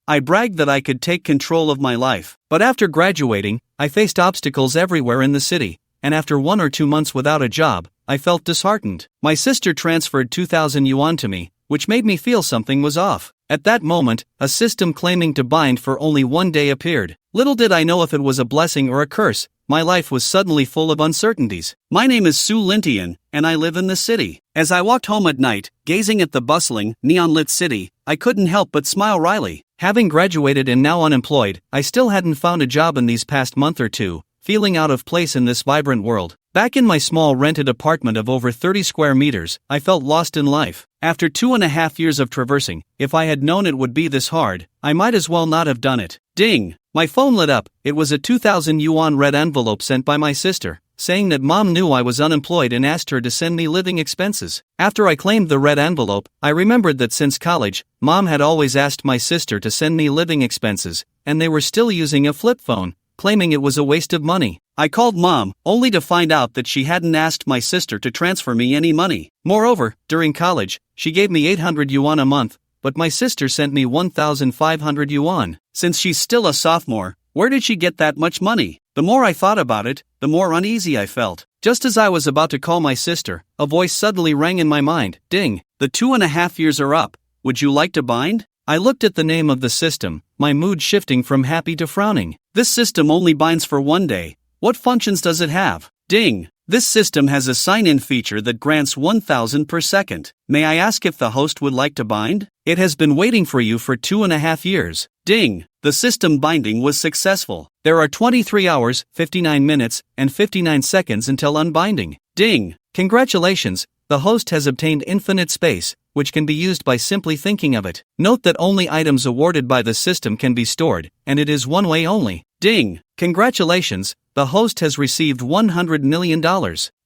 I bragged that I could take control of my life. But after graduating, I faced obstacles everywhere in the city, and after 1 or 2 months without a job, I felt disheartened. My sister transferred 2,000 yuan to me, which made me feel something was off. At that moment, a system claiming to bind for only 1 day appeared. Little did I know if it was a blessing or a curse. My life was suddenly full of uncertainties. My name is Su Lintian, and I live in the city. As I walked home at night, gazing at the bustling, neon-lit city, I couldn't help but smile wryly. Having graduated and now unemployed, I still hadn't found a job in these past month or two, feeling out of place in this vibrant world. Back in my small rented apartment of over 30 square meters, I felt lost in life. After 2.5 years of traversing, if I had known it would be this hard, I might as well not have done it. Ding! My phone lit up. It was a 2,000 yuan red envelope sent by my sister, saying that mom knew I was unemployed and asked her to send me living expenses. After I claimed the red envelope, I remembered that since college, mom had always asked my sister to send me living expenses, and they were still using a flip phone, claiming it was a waste of money. I called mom, only to find out that she hadn't asked my sister to transfer me any money. Moreover, during college, she gave me 800 yuan a month, but my sister sent me 1,500 yuan. Since she's still a sophomore, where did she get that much money? The more I thought about it, the more uneasy I felt. Just as I was about to call my sister, a voice suddenly rang in my mind. Ding! The 2.5 years are up. Would you like to bind? I looked at the name of the system, my mood shifting from happy to frowning. This system only binds for 1 day. What functions does it have? Ding! This system has a sign-in feature that grants 1,000 per second. May I ask if the host would like to bind? It has been waiting for you for 2.5 years. Ding! The system binding was successful. There are 23 hours, 59 minutes, and 59 seconds until unbinding. Ding! Congratulations! The host has obtained infinite space, which can be used by simply thinking of it. Note that only items awarded by the system can be stored, and it is one way only. Ding! Congratulations! The host has received $100 million.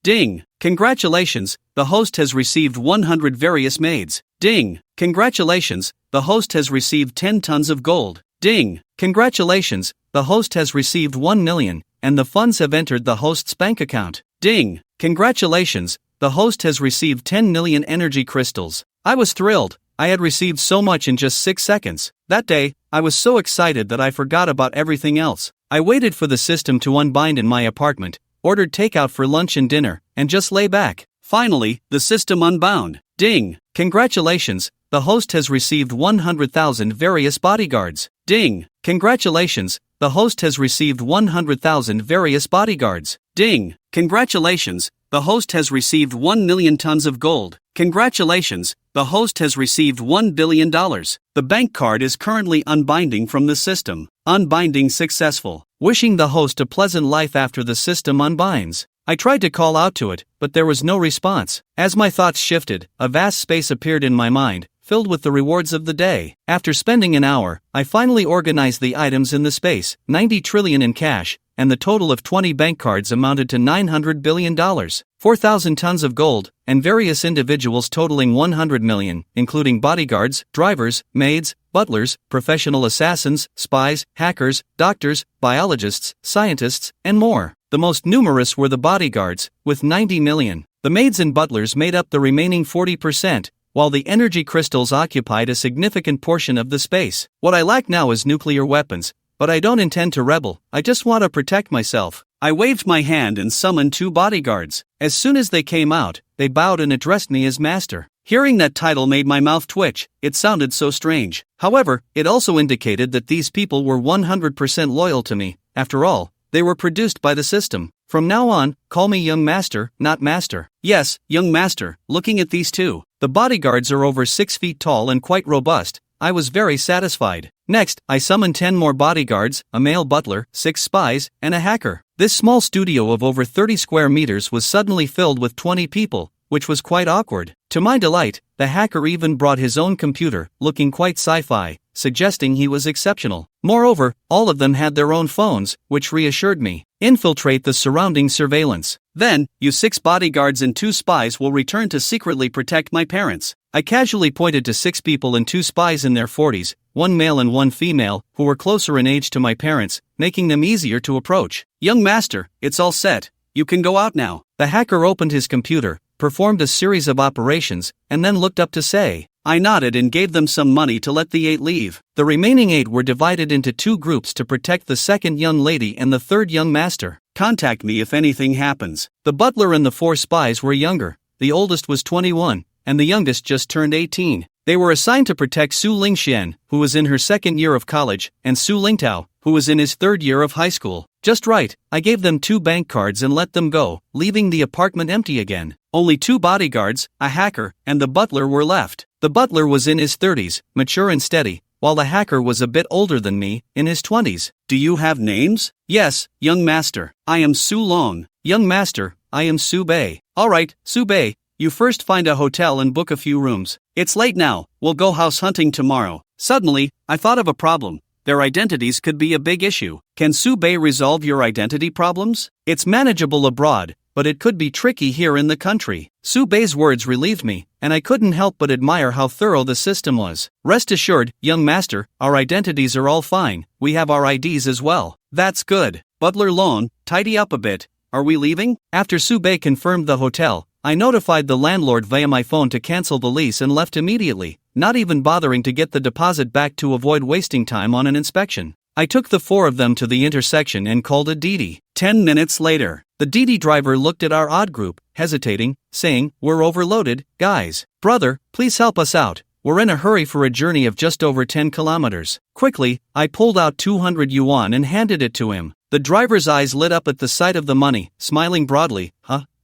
Ding! Congratulations! The host has received 100 various maids. Ding! Congratulations! The host has received 10 tons of gold. Ding! Congratulations! The host has received 1 million, and the funds have entered the host's bank account. Ding! Congratulations! The host has received 10 million energy crystals. I was thrilled. I had received so much in just 6 seconds. That day, I was so excited that I forgot about everything else. I waited for the system to unbind in my apartment, ordered takeout for lunch and dinner, and just lay back. Finally, the system unbound. Ding! Congratulations! The host has received 100,000 various bodyguards. Ding! Congratulations! The host has received 100,000 various bodyguards. Ding! Congratulations! The host has received 1 million tons of gold. Congratulations! The host has received $1 billion. The bank card is currently unbinding from the system. Unbinding successful. Wishing the host a pleasant life after the system unbinds. I tried to call out to it, but there was no response. As my thoughts shifted, a vast space appeared in my mind, filled with the rewards of the day. After spending an hour, I finally organized the items in the space, 90 trillion in cash, and the total of 20 bank cards amounted to $900 billion, 4,000 tons of gold, and various individuals totaling 100 million, including bodyguards, drivers, maids, butlers, professional assassins, spies, hackers, doctors, biologists, scientists, and more. The most numerous were the bodyguards, with 90 million. The maids and butlers made up the remaining 40%, while the energy crystals occupied a significant portion of the space. What I lack now is nuclear weapons, but I don't intend to rebel, I just want to protect myself. I waved my hand and summoned 2 bodyguards. As soon as they came out, they bowed and addressed me as master. Hearing that title made my mouth twitch, it sounded so strange. However, it also indicated that these people were 100% loyal to me. After all, they were produced by the system. From now on, call me young master, not master. Yes, young master. Looking at these 2, the bodyguards are over 6 feet tall and quite robust. I was very satisfied. Next, I summoned 10 more bodyguards, a male butler, 6 spies, and a hacker. This small studio of over 30 square meters was suddenly filled with 20 people, which was quite awkward. To my delight, the hacker even brought his own computer, looking quite sci-fi, suggesting he was exceptional. Moreover, all of them had their own phones, which reassured me. Infiltrate the surrounding surveillance. Then, you 6 bodyguards and 2 spies will return to secretly protect my parents. I casually pointed to 6 people and 2 spies in their 40s, 1 male and 1 female, who were closer in age to my parents, making them easier to approach. Young master, it's all set. You can go out now. The hacker opened his computer, performed a series of operations, and then looked up to say, I nodded and gave them some money to let the 8 leave. The remaining 8 were divided into 2 groups to protect the second young lady and the third young master. Contact me if anything happens. The butler and the 4 spies were younger. The oldest was 21, and the youngest just turned 18. They were assigned to protect Su Lingxian, who was in her 2nd year of college, and Su Lingtao, who was in his 3rd year of high school. Just right, I gave them 2 bank cards and let them go, leaving the apartment empty again. Only 2 bodyguards, a hacker, and the butler were left. The butler was in his 30s, mature and steady, while the hacker was a bit older than me, in his 20s. Do you have names? Yes, young master. I am Su Long. Young master, I am Su Bei. Alright, Su Bei, you first find a hotel and book a few rooms. It's late now, we'll go house hunting tomorrow. Suddenly, I thought of a problem. Their identities could be a big issue. Can Su Bei resolve your identity problems? It's manageable abroad, but it could be tricky here in the country. Su Bei's words relieved me, and I couldn't help but admire how thorough the system was. Rest assured, young master, our identities are all fine. We have our IDs as well. That's good. Butler Lon, tidy up a bit. Are we leaving? After Su Bei confirmed the hotel, I notified the landlord via my phone to cancel the lease and left immediately, not even bothering to get the deposit back to avoid wasting time on an inspection. I took the 4 of them to the intersection and called a Didi. 10 minutes later, the Didi driver looked at our odd group, hesitating, saying, "We're overloaded, guys. Brother, please help us out. We're in a hurry for a journey of just over 10 kilometers. Quickly, I pulled out 200 yuan and handed it to him. The driver's eyes lit up at the sight of the money, smiling broadly.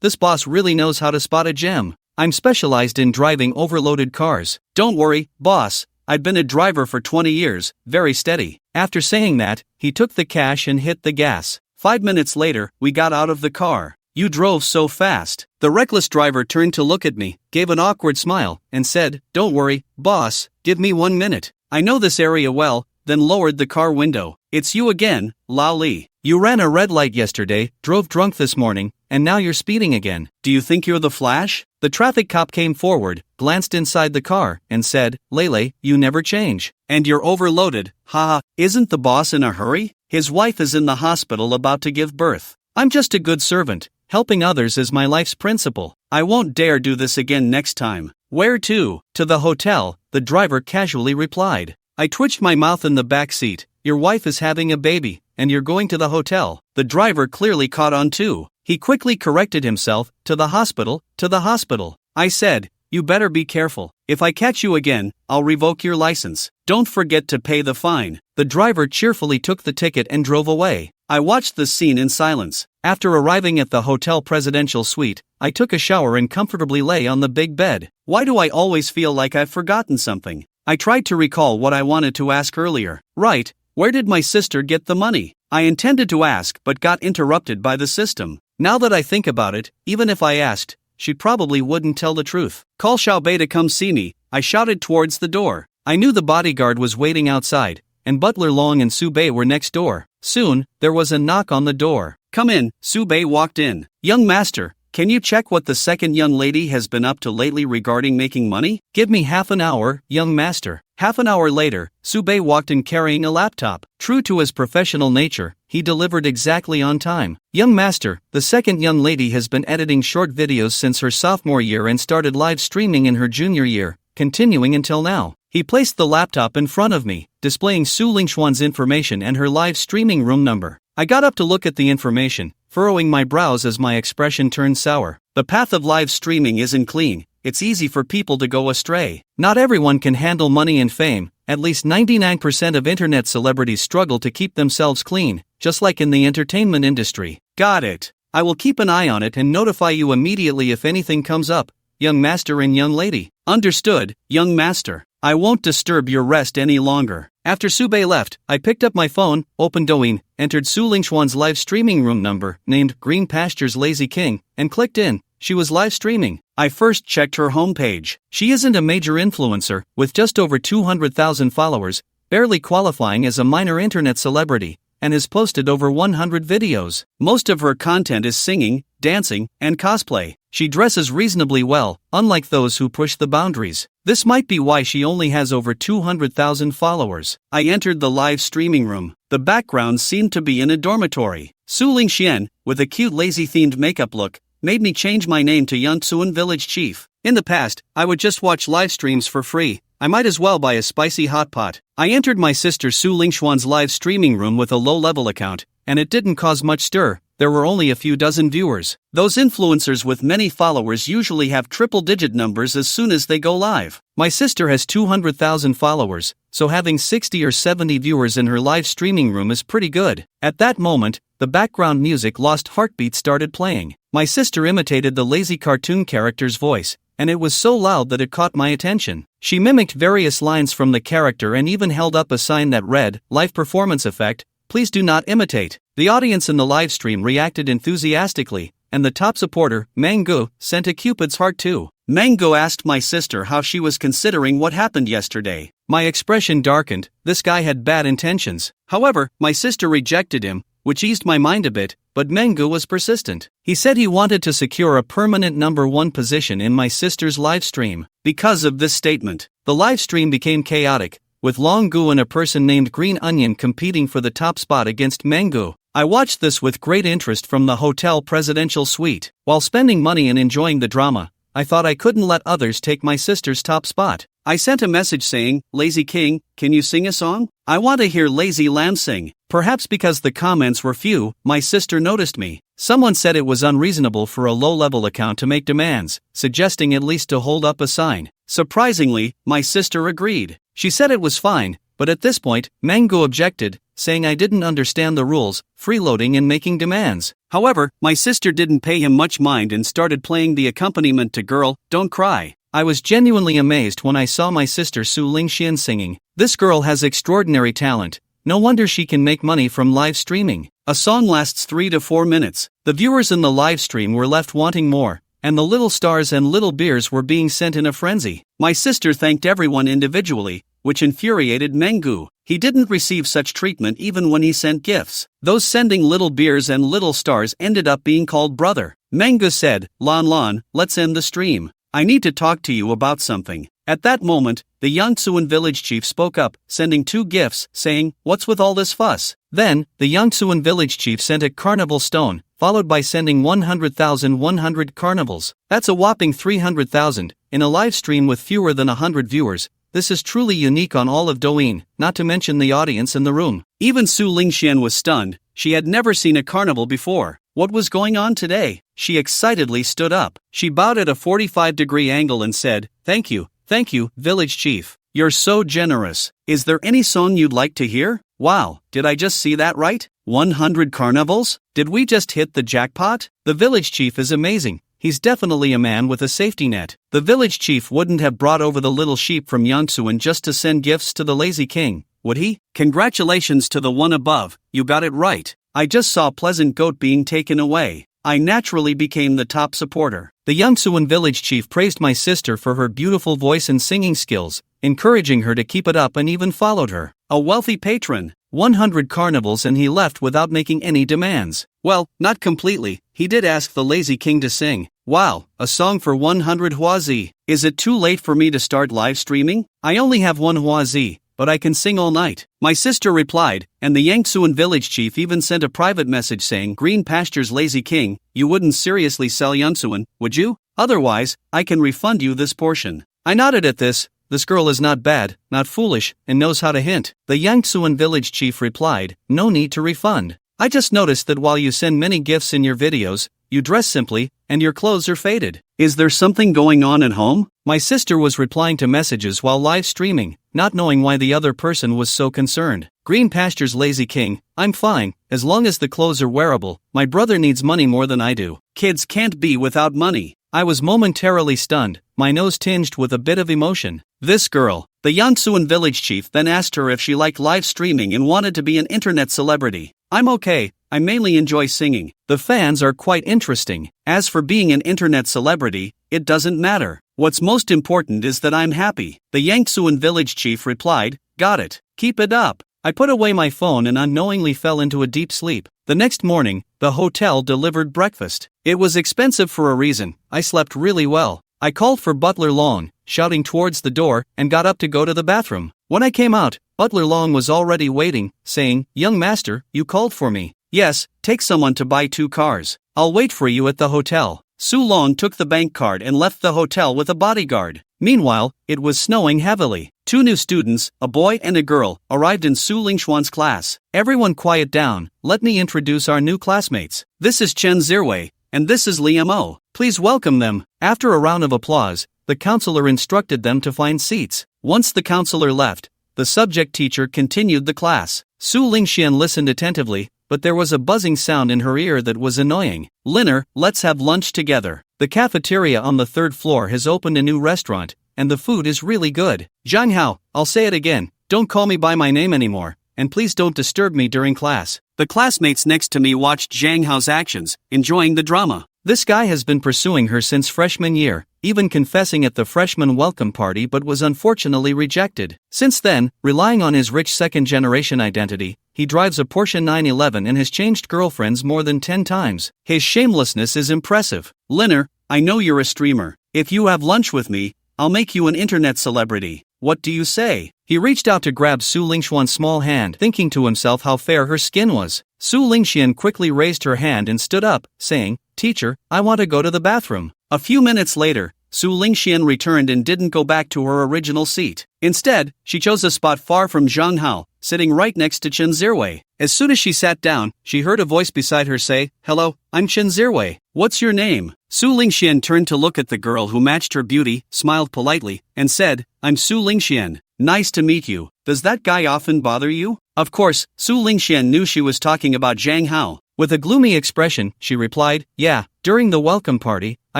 This boss really knows how to spot a gem. I'm specialized in driving overloaded cars. Don't worry, boss. I've been a driver for 20 years, very steady." After saying that, he took the cash and hit the gas. 5 minutes later, we got out of the car. "You drove so fast." The reckless driver turned to look at me, gave an awkward smile, and said, "Don't worry, boss, give me 1 minute. I know this area well," then lowered the car window. "It's you again, Lao Li. You ran a red light yesterday, drove drunk this morning, and now you're speeding again. Do you think you're the Flash?" The traffic cop came forward, glanced inside the car, and said, "Lele, you never change. And you're overloaded, haha. Isn't the boss in a hurry? His wife is in the hospital about to give birth. I'm just a good servant. Helping others is my life's principle. I won't dare do this again next time." "Where to?" "To the hotel," the driver casually replied. I twitched my mouth in the back seat. "Your wife is having a baby, and you're going to the hotel." The driver clearly caught on too. He quickly corrected himself, "To the hospital, to the hospital." I said, "You better be careful. If I catch you again, I'll revoke your license. Don't forget to pay the fine." The driver cheerfully took the ticket and drove away. I watched the scene in silence. After arriving at the hotel presidential suite, I took a shower and comfortably lay on the big bed. Why do I always feel like I've forgotten something? I tried to recall what I wanted to ask earlier. Right, where did my sister get the money? I intended to ask but got interrupted by the system. Now that I think about it, even if I asked, she probably wouldn't tell the truth. "Call Xiaobei to come see me," I shouted towards the door. I knew the bodyguard was waiting outside, and Butler Long and Su Bei were next door. Soon, there was a knock on the door. "Come in," Su Bei walked in. "Young master, can you check what the second young lady has been up to lately regarding making money?" "Give me half an hour, young master." Half an hour later, Su Bei walked in carrying a laptop. True to his professional nature, he delivered exactly on time. "Young master, the second young lady has been editing short videos since her sophomore year and started live streaming in her junior year, continuing until now." He placed the laptop in front of me, displaying Su Lingxuan's information and her live streaming room number. I got up to look at the information, furrowing my brows as my expression turned sour. The path of live streaming isn't clean. It's easy for people to go astray. Not everyone can handle money and fame. At least 99% of internet celebrities struggle to keep themselves clean, just like in the entertainment industry. Got it. I will keep an eye on it and notify you immediately if anything comes up, young master and young lady. Understood, young master. I won't disturb your rest any longer. After Su Bei left, I picked up my phone, opened Douyin, entered Su Lingxuan's live streaming room number, named Green Pastures Lazy King, and clicked in. She was live streaming. I first checked her homepage. She isn't a major influencer, with just over 200,000 followers, barely qualifying as a minor internet celebrity, and has posted over 100 videos. Most of her content is singing, dancing, and cosplay. She dresses reasonably well, unlike those who push the boundaries. This might be why she only has over 200,000 followers. I entered the live streaming room. The background seemed to be in a dormitory. Su Lingxian, with a cute lazy-themed makeup look, made me change my name to Yunsuan Village Chief. In the past, I would just watch live streams for free. I might as well buy a spicy hot pot. I entered my sister Su Lingxuan's live streaming room with a low-level account, and it didn't cause much stir. There were only a few dozen viewers. Those influencers with many followers usually have triple-digit numbers as soon as they go live. My sister has 200,000 followers, so having 60 or 70 viewers in her live streaming room is pretty good. At that moment, the background music Lost Heartbeat started playing. My sister imitated the lazy cartoon character's voice, and it was so loud that it caught my attention. She mimicked various lines from the character and even held up a sign that read, "Live performance effect, please do not imitate." The audience in the live stream reacted enthusiastically, and the top supporter, Manga, sent a Cupid's heart too. Manga asked my sister how she was considering what happened yesterday. My expression darkened. This guy had bad intentions. However, my sister rejected him, which eased my mind a bit, but Manga was persistent. He said he wanted to secure a permanent #1 position in my sister's live stream. Because of this statement, the live stream became chaotic, with Long Gu and a person named Green Onion competing for the top spot against Manga. I watched this with great interest from the hotel presidential suite. While spending money and enjoying the drama, I thought I couldn't let others take my sister's top spot. I sent a message saying, "Lazy King, can you sing a song? I want to hear Lazy Lamb sing." Perhaps because the comments were few, my sister noticed me. Someone said it was unreasonable for a low-level account to make demands, suggesting at least to hold up a sign. Surprisingly, my sister agreed. She said it was fine, but at this point, Mango objected, saying I didn't understand the rules, freeloading and making demands. However, my sister didn't pay him much mind and started playing the accompaniment to Girl, Don't Cry. I was genuinely amazed when I saw my sister Su Lingxian singing. This girl has extraordinary talent. No wonder she can make money from live streaming. A song lasts 3 to 4 minutes. The viewers in the live stream were left wanting more, and the little stars and little beers were being sent in a frenzy. My sister thanked everyone individually, which infuriated Mengu. He didn't receive such treatment even when he sent gifts. Those sending little beers and little stars ended up being called brother. Mengu said, "Lon Lon, let's end the stream. I need to talk to you about something." At that moment, the Yangtzuan village chief spoke up, sending 2 gifts, saying, "What's with all this fuss?" Then, the Yangtzuan village chief sent a carnival stone, followed by sending 100,100 carnivals. That's a whopping 300,000, in a live stream with fewer than 100 viewers. This is truly unique on all of Douyin, not to mention the audience in the room. Even Su Lingxian was stunned. She had never seen a carnival before. What was going on today? She excitedly stood up. She bowed at a 45-degree angle and said, Thank you, village chief. You're so generous. Is there any song you'd like to hear?" Wow, did I just see that right? 100 carnivals? Did we just hit the jackpot? The village chief is amazing. He's definitely a man with a safety net. The village chief wouldn't have brought over the little sheep from Yangtzuan just to send gifts to the lazy king, would he? Congratulations to the one above, you got it right. I just saw Pleasant Goat being taken away. I naturally became the top supporter. The Yangtzuan village chief praised my sister for her beautiful voice and singing skills, encouraging her to keep it up and even followed her. A wealthy patron. 100 carnivals and he left without making any demands. Well, not completely. He did ask the lazy king to sing. Wow, a song for 100 Huazi. Is it too late for me to start live streaming? I only have 1 Huazi, but I can sing all night. My sister replied, and the Yangtzuan village chief even sent a private message saying, Green Pastures lazy king, you wouldn't seriously sell Yangtzuan, would you? Otherwise, I can refund you this portion. I nodded at this. This girl is not bad, not foolish, and knows how to hint. The Yangtzuan village chief replied, no need to refund. I just noticed that while you send many gifts in your videos, you dress simply, and your clothes are faded. Is there something going on at home? My sister was replying to messages while live streaming, not knowing why the other person was so concerned. Green Pastures lazy king, I'm fine, as long as the clothes are wearable. My brother needs money more than I do. Kids can't be without money. I was momentarily stunned, my nose tinged with a bit of emotion. This girl, the Yangtzuan village chief then asked her if she liked live streaming and wanted to be an internet celebrity. I'm okay, I mainly enjoy singing. The fans are quite interesting. As for being an internet celebrity, it doesn't matter. What's most important is that I'm happy. The Yangtzuan village chief replied, got it. Keep it up. I put away my phone and unknowingly fell into a deep sleep. The next morning, the hotel delivered breakfast. It was expensive for a reason. I slept really well. I called for Butler Long, shouting towards the door, and got up to go to the bathroom. When I came out, Butler Long was already waiting, saying, Young master, you called for me. Yes, take someone to buy 2 cars. I'll wait for you at the hotel. Su Long took the bank card and left the hotel with a bodyguard. Meanwhile, it was snowing heavily. 2 new students, a boy and a girl, arrived in Su Lingxuan's class. Everyone quiet down, let me introduce our new classmates. This is Chen Zirwei, and this is Li Mo. Please welcome them. After a round of applause, the counselor instructed them to find seats. Once the counselor left, the subject teacher continued the class. Su Lingxian listened attentively, but there was a buzzing sound in her ear that was annoying. Liner, let's have lunch together. The cafeteria on the 3rd floor has opened a new restaurant, and the food is really good. Zhang Hao, I'll say it again, don't call me by my name anymore, and please don't disturb me during class. The classmates next to me watched Zhang Hao's actions, enjoying the drama. This guy has been pursuing her since freshman year, even confessing at the freshman welcome party but was unfortunately rejected. Since then, relying on his rich second-generation identity, he drives a Porsche 911 and has changed girlfriends more than 10 times. His shamelessness is impressive. Liner, I know you're a streamer. If you have lunch with me, I'll make you an internet celebrity. What do you say? He reached out to grab Su Lingxuan's small hand, thinking to himself how fair her skin was. Su Lingxian quickly raised her hand and stood up, saying, Teacher, I want to go to the bathroom. A few minutes later, Su Lingxian returned and didn't go back to her original seat. Instead, she chose a spot far from Zhang Hao, sitting right next to Chen Zirwei. As soon as she sat down, she heard a voice beside her say, Hello, I'm Chen Zirwei. What's your name? Su Lingxian turned to look at the girl who matched her beauty, smiled politely, and said, I'm Su Lingxian. Nice to meet you. Does that guy often bother you? Of course, Su Lingxian knew she was talking about Zhang Hao. With a gloomy expression, she replied, Yeah, during the welcome party, I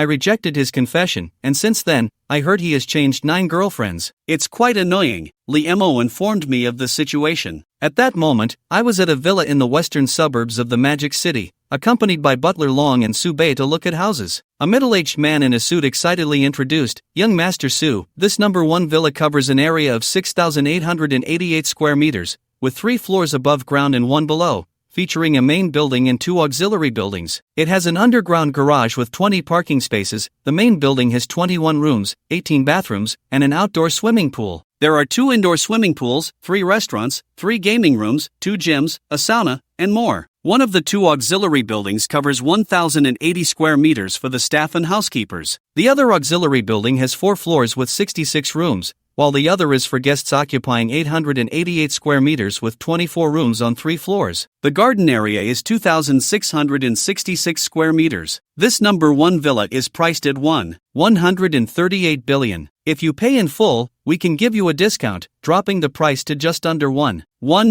rejected his confession, and since then, I heard he has changed 9 girlfriends. It's quite annoying. Li Mo informed me of the situation. At that moment, I was at a villa in the western suburbs of the Magic City, accompanied by Butler Long and Su Bei to look at houses. A middle-aged man in a suit excitedly introduced, Young Master Su, this number 1 villa covers an area of 6,888 square meters, with 3 floors above ground and 1 below, featuring a main building and 2 auxiliary buildings. It has an underground garage with 20 parking spaces. The main building has 21 rooms, 18 bathrooms, and an outdoor swimming pool. There are 2 indoor swimming pools, 3 restaurants, 3 gaming rooms, 2 gyms, a sauna, and more. One of the 2 auxiliary buildings covers 1,080 square meters for the staff and housekeepers. The other auxiliary building has 4 floors with 66 rooms, while the other is for guests occupying 888 square meters with 24 rooms on 3 floors. The garden area is 2,666 square meters. This number 1 villa is priced at 138 billion. If you pay in full, we can give you a discount, dropping the price to just under 1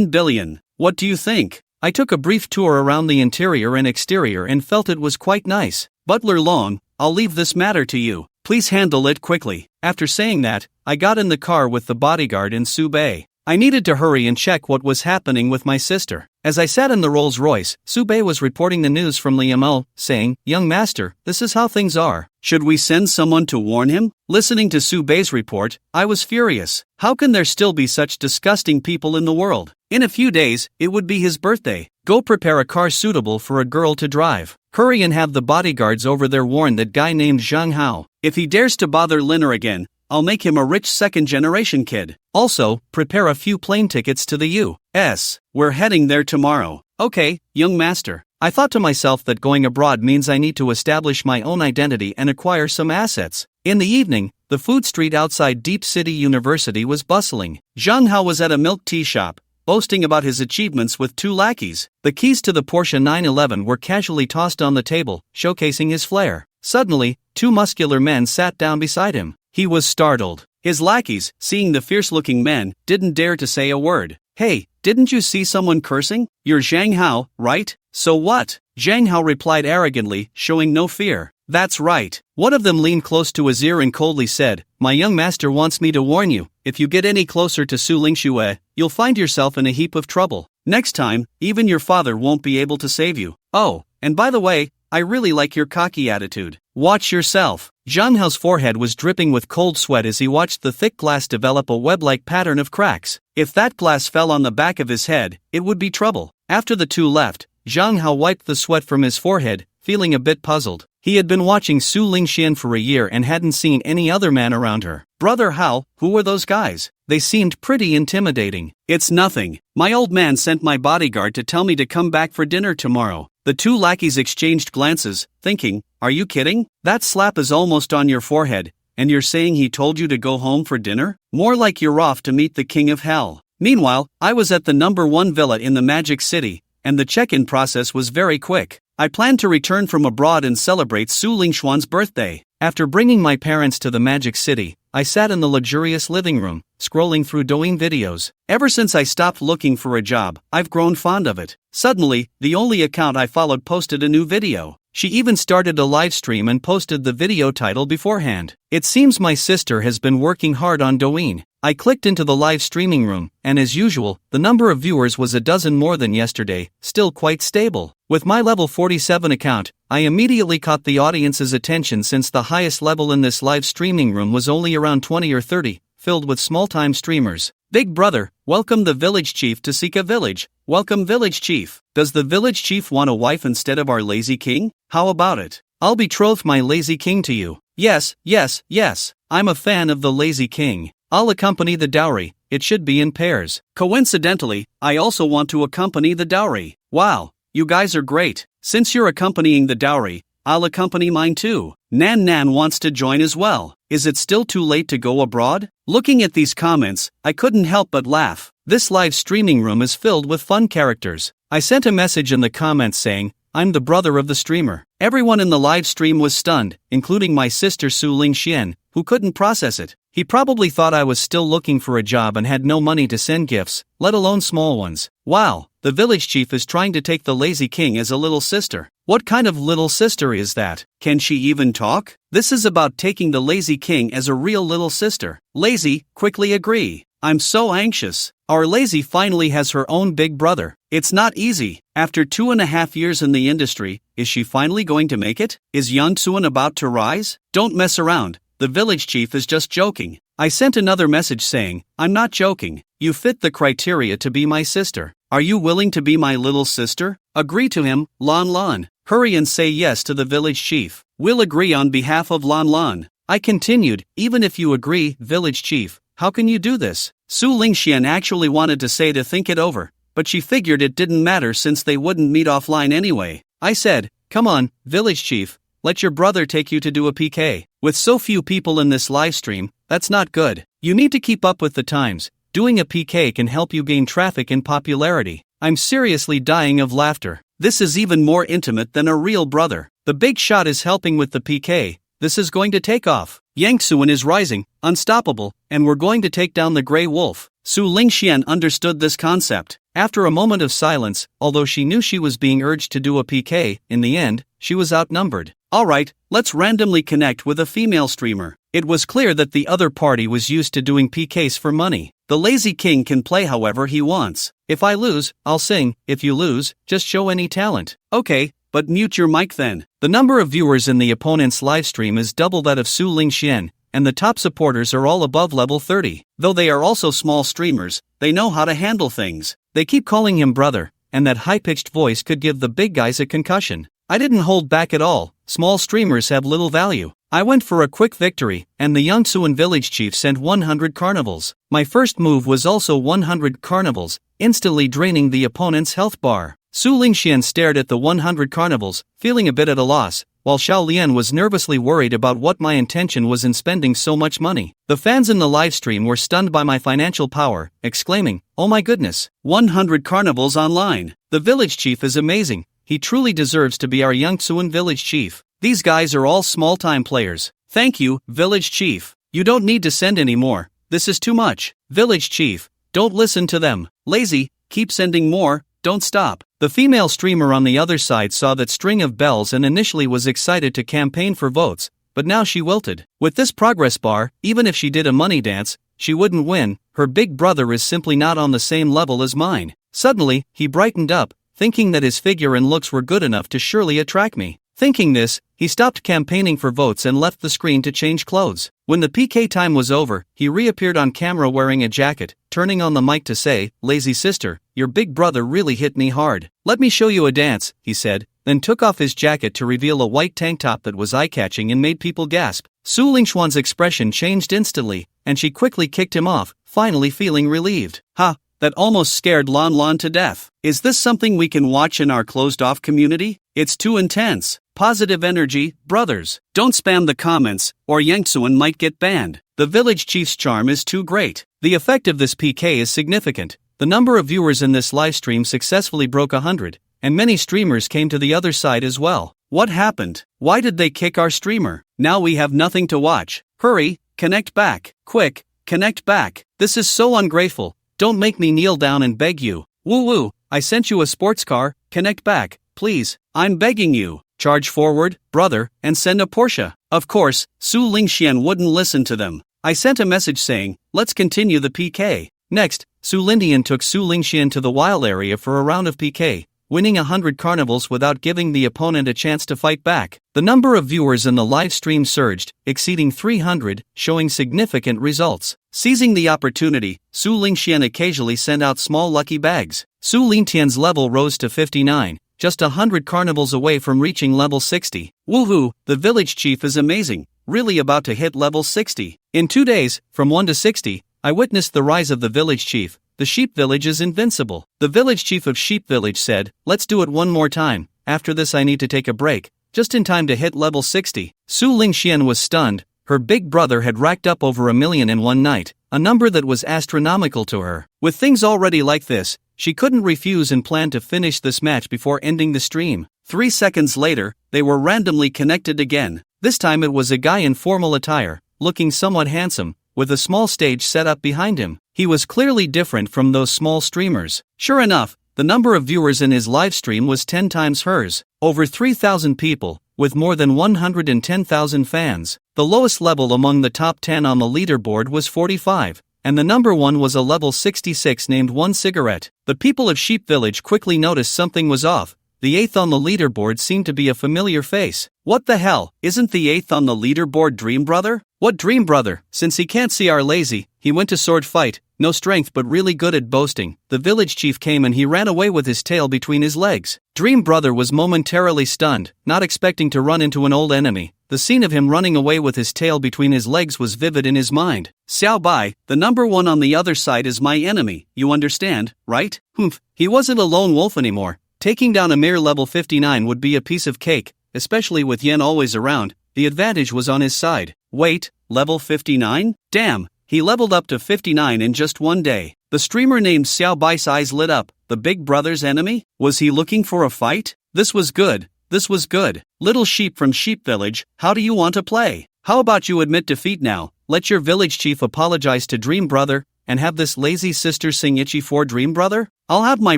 billion. What do you think? I took a brief tour around the interior and exterior and felt it was quite nice. Butler Long, I'll leave this matter to you. Please handle it quickly. After saying that, I got in the car with the bodyguard and Su Bei. I needed to hurry and check what was happening with my sister. As I sat in the Rolls Royce, Su Bei was reporting the news from Li Mo, saying, Young master, this is how things are. Should we send someone to warn him? Listening to Su Bei's report, I was furious. How can there still be such disgusting people in the world? In a few days, it would be his birthday. Go prepare a car suitable for a girl to drive. Hurry and have the bodyguards over there warn that guy named Zhang Hao. If he dares to bother Liner again, I'll make him a rich second-generation kid. Also, prepare a few plane tickets to the U.S. We're heading there tomorrow. Okay, young master. I thought to myself that going abroad means I need to establish my own identity and acquire some assets. In the evening, the food street outside Deep City University was bustling. Zhang Hao was at a milk tea shop, boasting about his achievements with 2 lackeys. The keys to the Porsche 911 were casually tossed on the table, showcasing his flair. Suddenly, 2 muscular men sat down beside him. He was startled. His lackeys, seeing the fierce-looking men, didn't dare to say a word. Hey, didn't you see someone cursing? You're Zhang Hao, right? So what? Zhang Hao replied arrogantly, showing no fear. That's right. One of them leaned close to his ear and coldly said, My young master wants me to warn you, if you get any closer to Su Lingxue, you'll find yourself in a heap of trouble. Next time, even your father won't be able to save you. Oh, and by the way, I really like your cocky attitude. Watch yourself. Zhang Hao's forehead was dripping with cold sweat as he watched the thick glass develop a web-like pattern of cracks. If that glass fell on the back of his head, it would be trouble. After the 2 left, Zhang Hao wiped the sweat from his forehead, feeling a bit puzzled. He had been watching Su Lingxian for a year and hadn't seen any other man around her. Brother Hal, who were those guys? They seemed pretty intimidating. It's nothing. My old man sent my bodyguard to tell me to come back for dinner tomorrow. The two lackeys exchanged glances, thinking, are you kidding? That slap is almost on your forehead, and you're saying he told you to go home for dinner? More like you're off to meet the king of hell. Meanwhile, I was at the #1 villa in the Magic City, and the check-in process was very quick. I planned to return from abroad and celebrate Su Lingxuan's birthday. After bringing my parents to the Magic City, I sat in the luxurious living room, scrolling through Douyin videos. Ever since I stopped looking for a job, I've grown fond of it. Suddenly, the only account I followed posted a new video. She even started a live stream and posted the video title beforehand. It seems my sister has been working hard on Douyin. I clicked into the live streaming room, and as usual, the number of viewers was a dozen more than yesterday, still quite stable. With my level 47 account, I immediately caught the audience's attention since the highest level in this live streaming room was only around 20 or 30, filled with small-time streamers. Big brother, welcome the village chief to Sika village. Welcome village chief. Does the village chief want a wife instead of our lazy king? How about it? I'll betroth my lazy king to you. Yes, yes, yes. I'm a fan of the lazy king. I'll accompany the dowry. It should be in pairs. Coincidentally, I also want to accompany the dowry. Wow, you guys are great. Since you're accompanying the dowry, I'll accompany mine too. Nan wants to join as well. Is it still too late to go abroad? Looking at these comments, I couldn't help but laugh. This live streaming room is filled with fun characters. I sent a message in the comments saying, I'm the brother of the streamer. Everyone in the live stream was stunned, including my sister Su Lingxian, who couldn't process it. He probably thought I was still looking for a job and had no money to send gifts, let alone small ones. Wow, the village chief is trying to take the lazy king as a little sister. What kind of little sister is that? Can she even talk? This is about taking the lazy king as a real little sister. Lazy, quickly agree. I'm so anxious. Our lazy finally has her own big brother. It's not easy. After 2.5 years in the industry, is she finally going to make it? Is Yang Tsuan about to rise? Don't mess around. The village chief is just joking. I sent another message saying, I'm not joking. You fit the criteria to be my sister. Are you willing to be my little sister? Agree to him, Lan Lan. Hurry and say yes to the village chief. We'll agree on behalf of Lan Lan. I continued, even if you agree, village chief, how can you do this? Su Lingxian actually wanted to say to think it over, but she figured it didn't matter since they wouldn't meet offline anyway. I said, come on, village chief, let your brother take you to do a PK. With so few people in this live stream, that's not good. You need to keep up with the times. Doing a PK can help you gain traffic and popularity. I'm seriously dying of laughter. This is even more intimate than a real brother. The big shot is helping with the PK. This is going to take off. Yang Tsuan is rising, unstoppable, and we're going to take down the Grey Wolf. Su Lingxian understood this concept. After a moment of silence, although she knew she was being urged to do a PK, in the end, she was outnumbered. Alright, let's randomly connect with a female streamer. It was clear that the other party was used to doing PKs for money. The lazy king can play however he wants. If I lose, I'll sing. If you lose, just show any talent. Okay, but mute your mic then. The number of viewers in the opponent's livestream is double that of Su Lingxian, and the top supporters are all above level 30. Though they are also small streamers, they know how to handle things. They keep calling him brother, and that high-pitched voice could give the big guys a concussion. I didn't hold back at all. Small streamers have little value. I went for a quick victory, and the Yangtzuan village chief sent 100 carnivals. My first move was also 100 carnivals, instantly draining the opponent's health bar. Su Lingxian stared at the 100 carnivals, feeling a bit at a loss, while Xiao Lian was nervously worried about what my intention was in spending so much money. The fans in the livestream were stunned by my financial power, exclaiming, "Oh my goodness, 100 carnivals online. The village chief is amazing. He truly deserves to be our Yangtzuan village chief. These guys are all small-time players. Thank you, village chief. You don't need to send any more. This is too much. Village chief, don't listen to them. Lazy, keep sending more, don't stop." The female streamer on the other side saw that string of bells and initially was excited to campaign for votes, but now she wilted. With this progress bar, even if she did a money dance, she wouldn't win. Her big brother is simply not on the same level as mine. Suddenly, he brightened up, thinking that his figure and looks were good enough to surely attract me. Thinking this, he stopped campaigning for votes and left the screen to change clothes. When the PK time was over, he reappeared on camera wearing a jacket, turning on the mic to say, "Lazy sister, your big brother really hit me hard. Let me show you a dance," he said, then took off his jacket to reveal a white tank top that was eye-catching and made people gasp. Su Lingxuan's expression changed instantly, and she quickly kicked him off, finally feeling relieved. Ha! That almost scared Lan Lan to death. Is this something we can watch in our closed-off community? It's too intense. Positive energy, brothers. Don't spam the comments, or Yangtzuan might get banned. The village chief's charm is too great. The effect of this PK is significant. The number of viewers in this livestream successfully broke 100, and many streamers came to the other side as well. What happened? Why did they kick our streamer? Now we have nothing to watch. Hurry, connect back. Quick, connect back. This is so ungrateful. Don't make me kneel down and beg you. Woo woo, I sent you a sports car, connect back, please, I'm begging you. Charge forward, brother, and send a Porsche. Of course, Su Lingxian wouldn't listen to them. I sent a message saying, let's continue the PK. Next, Su Lindian took Su Lingxian to the wild area for a round of PK, winning 100 carnivals without giving the opponent a chance to fight back. The number of viewers in the live stream surged, exceeding 300, showing significant results. Seizing the opportunity, Su Lingxian occasionally sent out small lucky bags. Su Lingtian's level rose to 59, just 100 carnivals away from reaching level 60. Woohoo, the village chief is amazing, really about to hit level 60. In 2 days, from 1 to 60, I witnessed the rise of the village chief. The sheep village is invincible. The village chief of Sheep Village said, let's do it one more time. After this I need to take a break, just in time to hit level 60. Su Lingxian was stunned. Her big brother had racked up over 1 million in one night, a number that was astronomical to her. With things already like this, she couldn't refuse and planned to finish this match before ending the stream. 3 seconds later, they were randomly connected again. This time it was a guy in formal attire, looking somewhat handsome, with a small stage set up behind him. He was clearly different from those small streamers. Sure enough, the number of viewers in his live stream was 10 times hers. Over 3,000 people, with more than 110,000 fans. The lowest level among the top 10 on the leaderboard was 45, and the number 1 was a level 66 named One Cigarette. The people of Sheep Village quickly noticed something was off. The 8th on the leaderboard seemed to be a familiar face. What the hell, isn't the 8th on the leaderboard Dream Brother? What Dream Brother? Since he can't see our lazy, he went to sword fight. No strength but really good at boasting. The village chief came and he ran away with his tail between his legs. Dream Brother was momentarily stunned, not expecting to run into an old enemy. The scene of him running away with his tail between his legs was vivid in his mind. Xiao Bai, the number 1 on the other side is my enemy, you understand, right? Humph, he wasn't a lone wolf anymore. Taking down a mere level 59 would be a piece of cake, especially with Yen always around. The advantage was on his side. Wait, level 59? Damn, he leveled up to 59 in just one day. The streamer named Xiao Bai's eyes lit up. The big brother's enemy? Was he looking for a fight? This was good. This was good. Little sheep from Sheep Village, how do you want to play? How about you admit defeat now? Let your village chief apologize to Dream Brother, and have this lazy sister sing Itchy for Dream Brother? I'll have my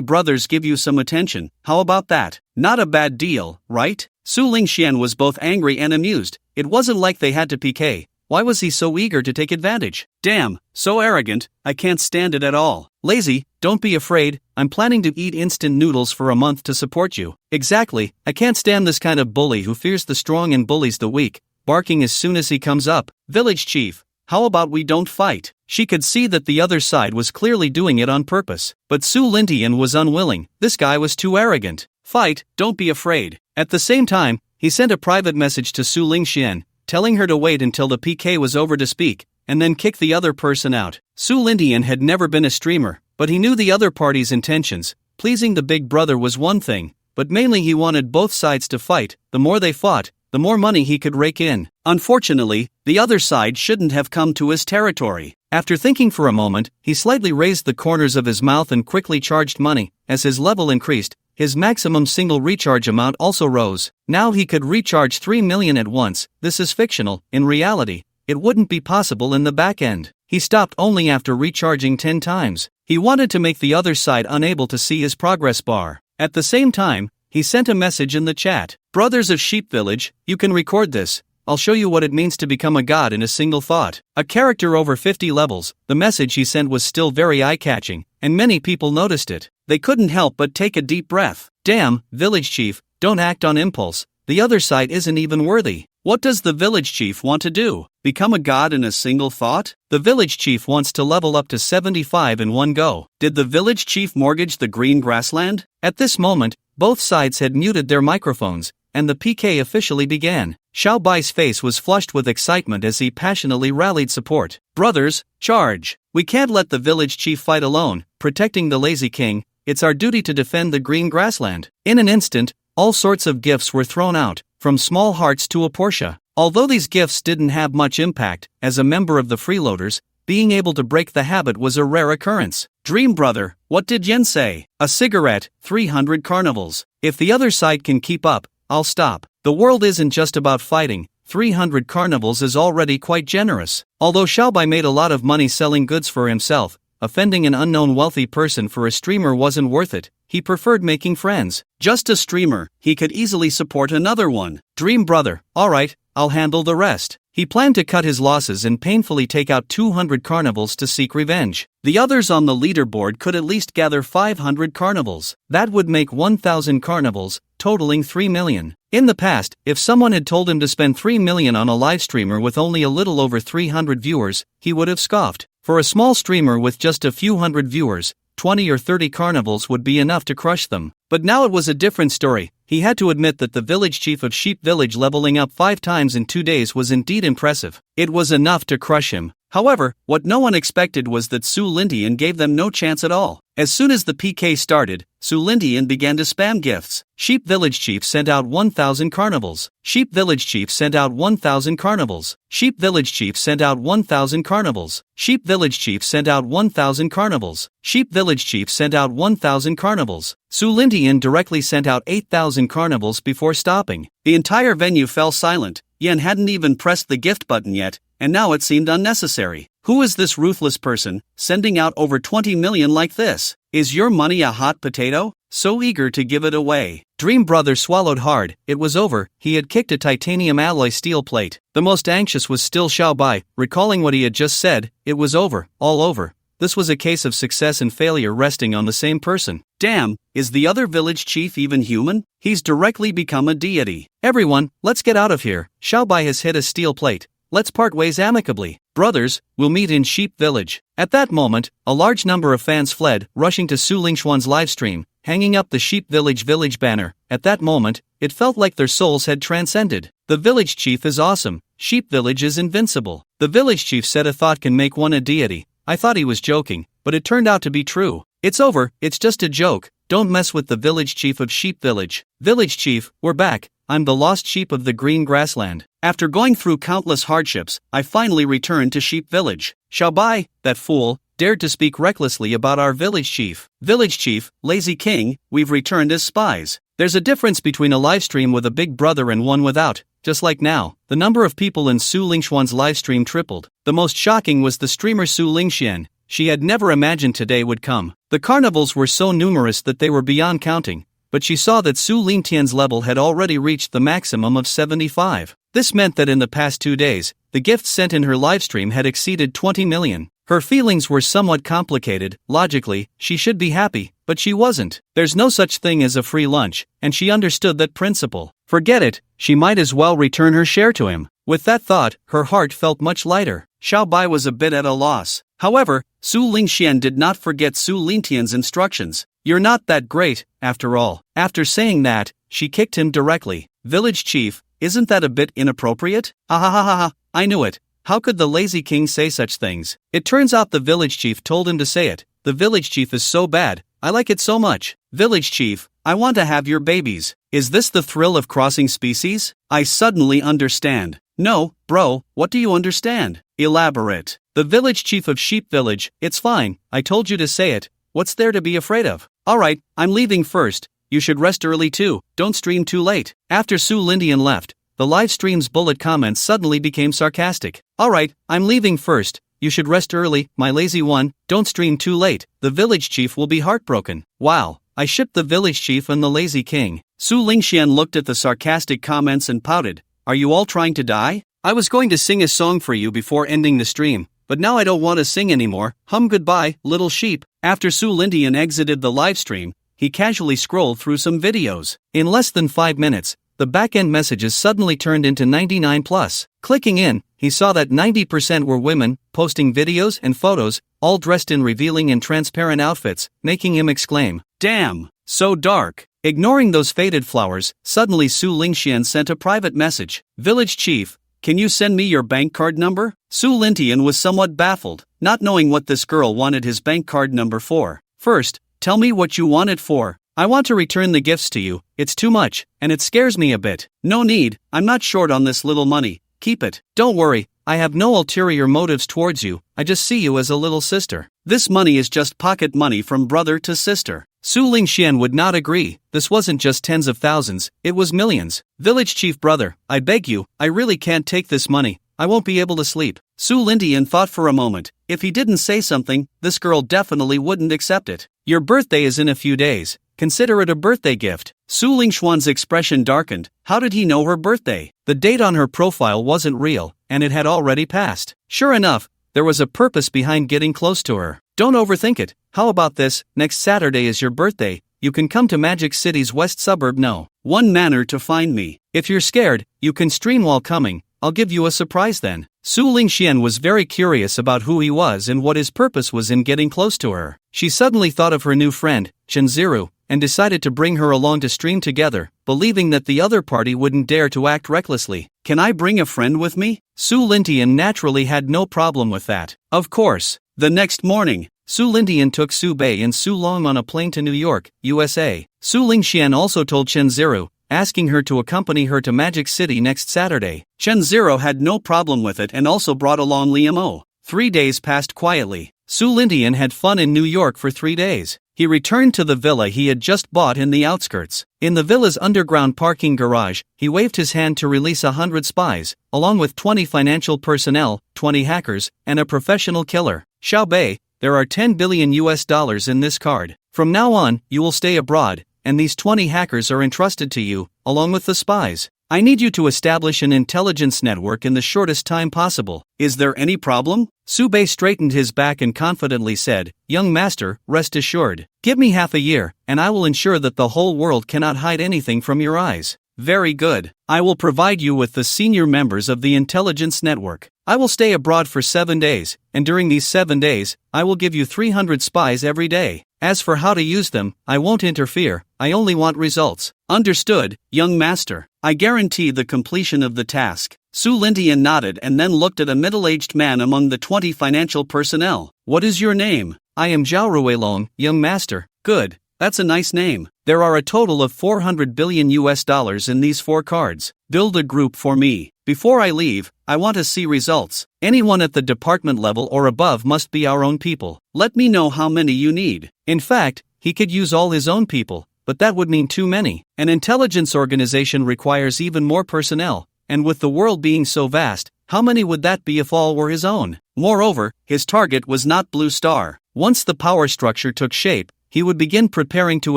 brothers give you some attention. How about that? Not a bad deal, right? Su Lingxian was both angry and amused. It wasn't like they had to PK. Why was he so eager to take advantage? Damn, so arrogant, I can't stand it at all. Lazy, don't be afraid, I'm planning to eat instant noodles for a month to support you. Exactly, I can't stand this kind of bully who fears the strong and bullies the weak, barking as soon as he comes up. Village chief, how about we don't fight? She could see that the other side was clearly doing it on purpose. But Su Lindian was unwilling. This guy was too arrogant. Fight, don't be afraid. At the same time, he sent a private message to Su Lingxian, telling her to wait until the PK was over to speak, and then kick the other person out. Su Lindian had never been a streamer, but he knew the other party's intentions. Pleasing the big brother was one thing, but mainly he wanted both sides to fight. The more they fought, the more money he could rake in. Unfortunately, the other side shouldn't have come to his territory. After thinking for a moment, he slightly raised the corners of his mouth and quickly charged money. As his level increased, his maximum single recharge amount also rose. Now he could recharge 3 million at once. This is fictional. In reality, it wouldn't be possible in the back end. He stopped only after recharging 10 times. He wanted to make the other side unable to see his progress bar. At the same time, he sent a message in the chat. Brothers of Sheep Village, you can record this. I'll show you what it means to become a god in a single thought. A character over 50 levels. The message he sent was still very eye-catching, and many people noticed it. They couldn't help but take a deep breath. Damn, village chief, don't act on impulse. The other side isn't even worthy. What does the village chief want to do? Become a god in a single thought? The village chief wants to level up to 75 in one go. Did the village chief mortgage the green grassland? At this moment, both sides had muted their microphones, and the PK officially began. Xiao Bai's face was flushed with excitement as he passionately rallied support. Brothers, charge! We can't let the village chief fight alone, protecting the lazy king. It's our duty to defend the green grassland. In an instant, all sorts of gifts were thrown out, from small hearts to a Porsche. Although these gifts didn't have much impact, as a member of the freeloaders, being able to break the habit was a rare occurrence. Dream brother, what did Yen say? A cigarette, 300 carnivals. If the other side can keep up, I'll stop. The world isn't just about fighting. 300 carnivals is already quite generous. Although Xiaobai made a lot of money selling goods for himself, offending an unknown wealthy person for a streamer wasn't worth it. He preferred making friends. Just a streamer, he could easily support another one. Dream brother, alright, I'll handle the rest. He planned to cut his losses and painfully take out 200 carnivals to seek revenge. The others on the leaderboard could at least gather 500 carnivals. That would make 1,000 carnivals, totaling 3 million. In the past, if someone had told him to spend 3 million on a live streamer with only a little over 300 viewers, he would have scoffed. For a small streamer with just a few hundred viewers, 20 or 30 carnivals would be enough to crush them. But now it was a different story. He had to admit that the village chief of Sheep Village leveling up 5 times in 2 days was indeed impressive. It was enough to crush him. However, what no one expected was that Su Lindian gave them no chance at all. As soon as the PK started, Su Lindian began to spam gifts. Sheep Village Chief sent out 1,000 carnivals. Sheep Village Chief sent out 1,000 carnivals. Sheep Village Chief sent out 1,000 carnivals. Sheep Village Chief sent out 1,000 carnivals. Sheep Village Chief sent out 1,000 carnivals. Su Lindian directly sent out 8,000 carnivals before stopping. The entire venue fell silent. Yen hadn't even pressed the gift button yet, and now it seemed unnecessary. Who is this ruthless person, sending out over 20 million like this? Is your money a hot potato? So eager to give it away. Dream brother swallowed hard. It was over. He had kicked a titanium alloy steel plate. The most anxious was still Xiaobai, recalling what he had just said. It was over, all over. This was a case of success and failure resting on the same person. Damn, is the other village chief even human? He's directly become a deity. Everyone, let's get out of here. Xiaobai has hit a steel plate. Let's part ways amicably. Brothers, we'll meet in Sheep Village. At that moment, a large number of fans fled, rushing to Su Lingxuan's livestream, hanging up the Sheep Village banner. At that moment, it felt like their souls had transcended. The village chief is awesome. Sheep Village is invincible. The village chief said a thought can make one a deity. I thought he was joking, but it turned out to be true. It's over, it's just a joke. Don't mess with the village chief of Sheep Village. Village chief, we're back. I'm the lost sheep of the green grassland. After going through countless hardships, I finally returned to Sheep Village. Xiaobai, that fool, dared to speak recklessly about our village chief. Village chief, lazy king, we've returned as spies. There's a difference between a livestream with a big brother and one without. Just like now, the number of people in Su Lingxuan's livestream tripled. The most shocking was the streamer Su Lingxian. She had never imagined today would come. The carnivals were so numerous that they were beyond counting, but she saw that Su Lingtian's level had already reached the maximum of 75. This meant that in the past 2 days, the gifts sent in her livestream had exceeded 20 million. Her feelings were somewhat complicated. Logically, she should be happy, but she wasn't. There's no such thing as a free lunch, and she understood that principle. Forget it, she might as well return her share to him. With that thought, her heart felt much lighter. Xiaobai was a bit at a loss. However, Su Lingxian did not forget Su Lingtian's instructions. You're not that great, after all. After saying that, she kicked him directly. Village chief, isn't that a bit inappropriate? Ha, I knew it. How could the lazy king say such things? It turns out the village chief told him to say it. The village chief is so bad. I like it so much. Village chief, I want to have your babies. Is this the thrill of crossing species? I suddenly understand. No, bro, what do you understand? Elaborate. The village chief of Sheep Village, it's fine, I told you to say it. What's there to be afraid of? Alright, I'm leaving first. You should rest early too, don't stream too late. After Su Lindian left, the live stream's bullet comments suddenly became sarcastic. Alright, I'm leaving first. You should rest early, my lazy one, don't stream too late. The village chief will be heartbroken. Wow, I shipped the village chief and the lazy king. Su Lingxian looked at the sarcastic comments and pouted. Are you all trying to die? I was going to sing a song for you before ending the stream, but now I don't want to sing anymore. Goodbye, little sheep. After Su Lindian exited the live stream, he casually scrolled through some videos. In less than 5 minutes, the back-end messages suddenly turned into 99+. Clicking in, he saw that 90% were women, posting videos and photos, all dressed in revealing and transparent outfits, making him exclaim, "Damn! So dark. Ignoring those faded flowers, suddenly Su Lingxian sent a private message. Village chief, can you send me your bank card number? Su Lingxian was somewhat baffled, not knowing what this girl wanted his bank card number for. First, tell me what you want it for. I want to return the gifts to you. It's too much, and it scares me a bit. No need, I'm not short on this little money. Keep it. Don't worry, I have no ulterior motives towards you, I just see you as a little sister. This money is just pocket money from brother to sister. Su Lingxian would not agree. This wasn't just tens of thousands, it was millions. Village chief brother, I beg you, I really can't take this money. I won't be able to sleep. Su Lingxian thought for a moment. If he didn't say something, this girl definitely wouldn't accept it. Your birthday is in a few days. Consider it a birthday gift. Su Lingxuan's expression darkened. How did he know her birthday? The date on her profile wasn't real, and it had already passed. Sure enough, there was a purpose behind getting close to her. Don't overthink it. How about this? Next Saturday is your birthday. You can come to Magic City's west suburb. No. One manner to find me. If you're scared, you can stream while coming. I'll give you a surprise then. Su Lingxian was very curious about who he was and what his purpose was in getting close to her. She suddenly thought of her new friend, Chenziru, and decided to bring her along to stream together, believing that the other party wouldn't dare to act recklessly. Can I bring a friend with me? Su Lingxian naturally had no problem with that. Of course. The next morning, Su Lingxian took Su Bei and Su Long on a plane to New York, USA. Su Lingxian also told Chenziru, asking her to accompany her to Magic City next Saturday. Chenziru had no problem with it and also brought along Liamo. 3 days passed quietly. Su Lingxian had fun in New York for 3 days. He returned to the villa he had just bought in the outskirts. In the villa's underground parking garage, he waved his hand to release 100 spies, along with 20 financial personnel, 20 hackers, and a professional killer. Xiao Bei, there are $10 billion in this card. From now on, you will stay abroad, and these 20 hackers are entrusted to you, along with the spies. I need you to establish an intelligence network in the shortest time possible. Is there any problem? Su Bei straightened his back and confidently said, Young master, rest assured. Give me half a year, and I will ensure that the whole world cannot hide anything from your eyes. Very good. I will provide you with the senior members of the intelligence network. I will stay abroad for 7 days, and during these 7 days, I will give you 300 spies every day. As for how to use them, I won't interfere, I only want results. Understood, young master. I guarantee the completion of the task. Su Lingxian nodded and then looked at a middle-aged man among the 20 financial personnel. What is your name? I am Zhao Ruilong, young master. Good. That's a nice name. There are a total of $400 billion in these 4 cards. Build a group for me. Before I leave, I want to see results. Anyone at the department level or above must be our own people. Let me know how many you need. In fact, he could use all his own people, but that would mean too many. An intelligence organization requires even more personnel, and with the world being so vast, how many would that be if all were his own? Moreover, his target was not Blue Star. Once the power structure took shape, he would begin preparing to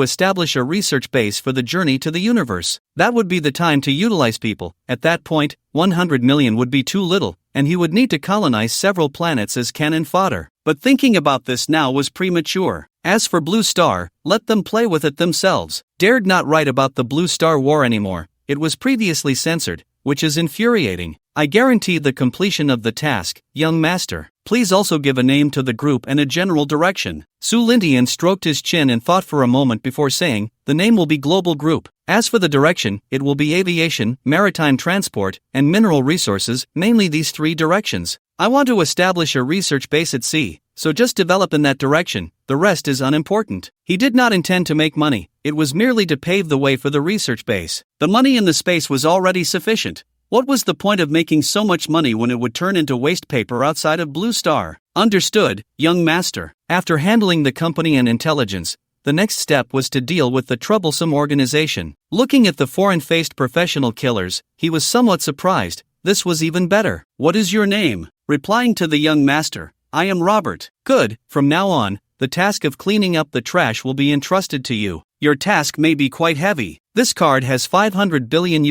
establish a research base for the journey to the universe. That would be the time to utilize people. At that point, 100 million would be too little, and he would need to colonize several planets as cannon fodder. But thinking about this now was premature. As for Blue Star, let them play with it themselves. Dared not write about the Blue Star War anymore. It was previously censored, which is infuriating. I guarantee the completion of the task, young master. Please also give a name to the group and a general direction. Su Lingxian stroked his chin and thought for a moment before saying, the name will be Global Group. As for the direction, it will be aviation, maritime transport, and mineral resources, mainly these 3 directions. I want to establish a research base at sea, so just develop in that direction, the rest is unimportant. He did not intend to make money, it was merely to pave the way for the research base. The money in the space was already sufficient. What was the point of making so much money when it would turn into waste paper outside of Blue Star? Understood, young master. After handling the company and intelligence, the next step was to deal with the troublesome organization. Looking at the foreign-faced professional killers, he was somewhat surprised. This was even better. What is your name? Replying to the young master, I am Robert. Good, from now on, the task of cleaning up the trash will be entrusted to you. Your task may be quite heavy. This card has $500 billion,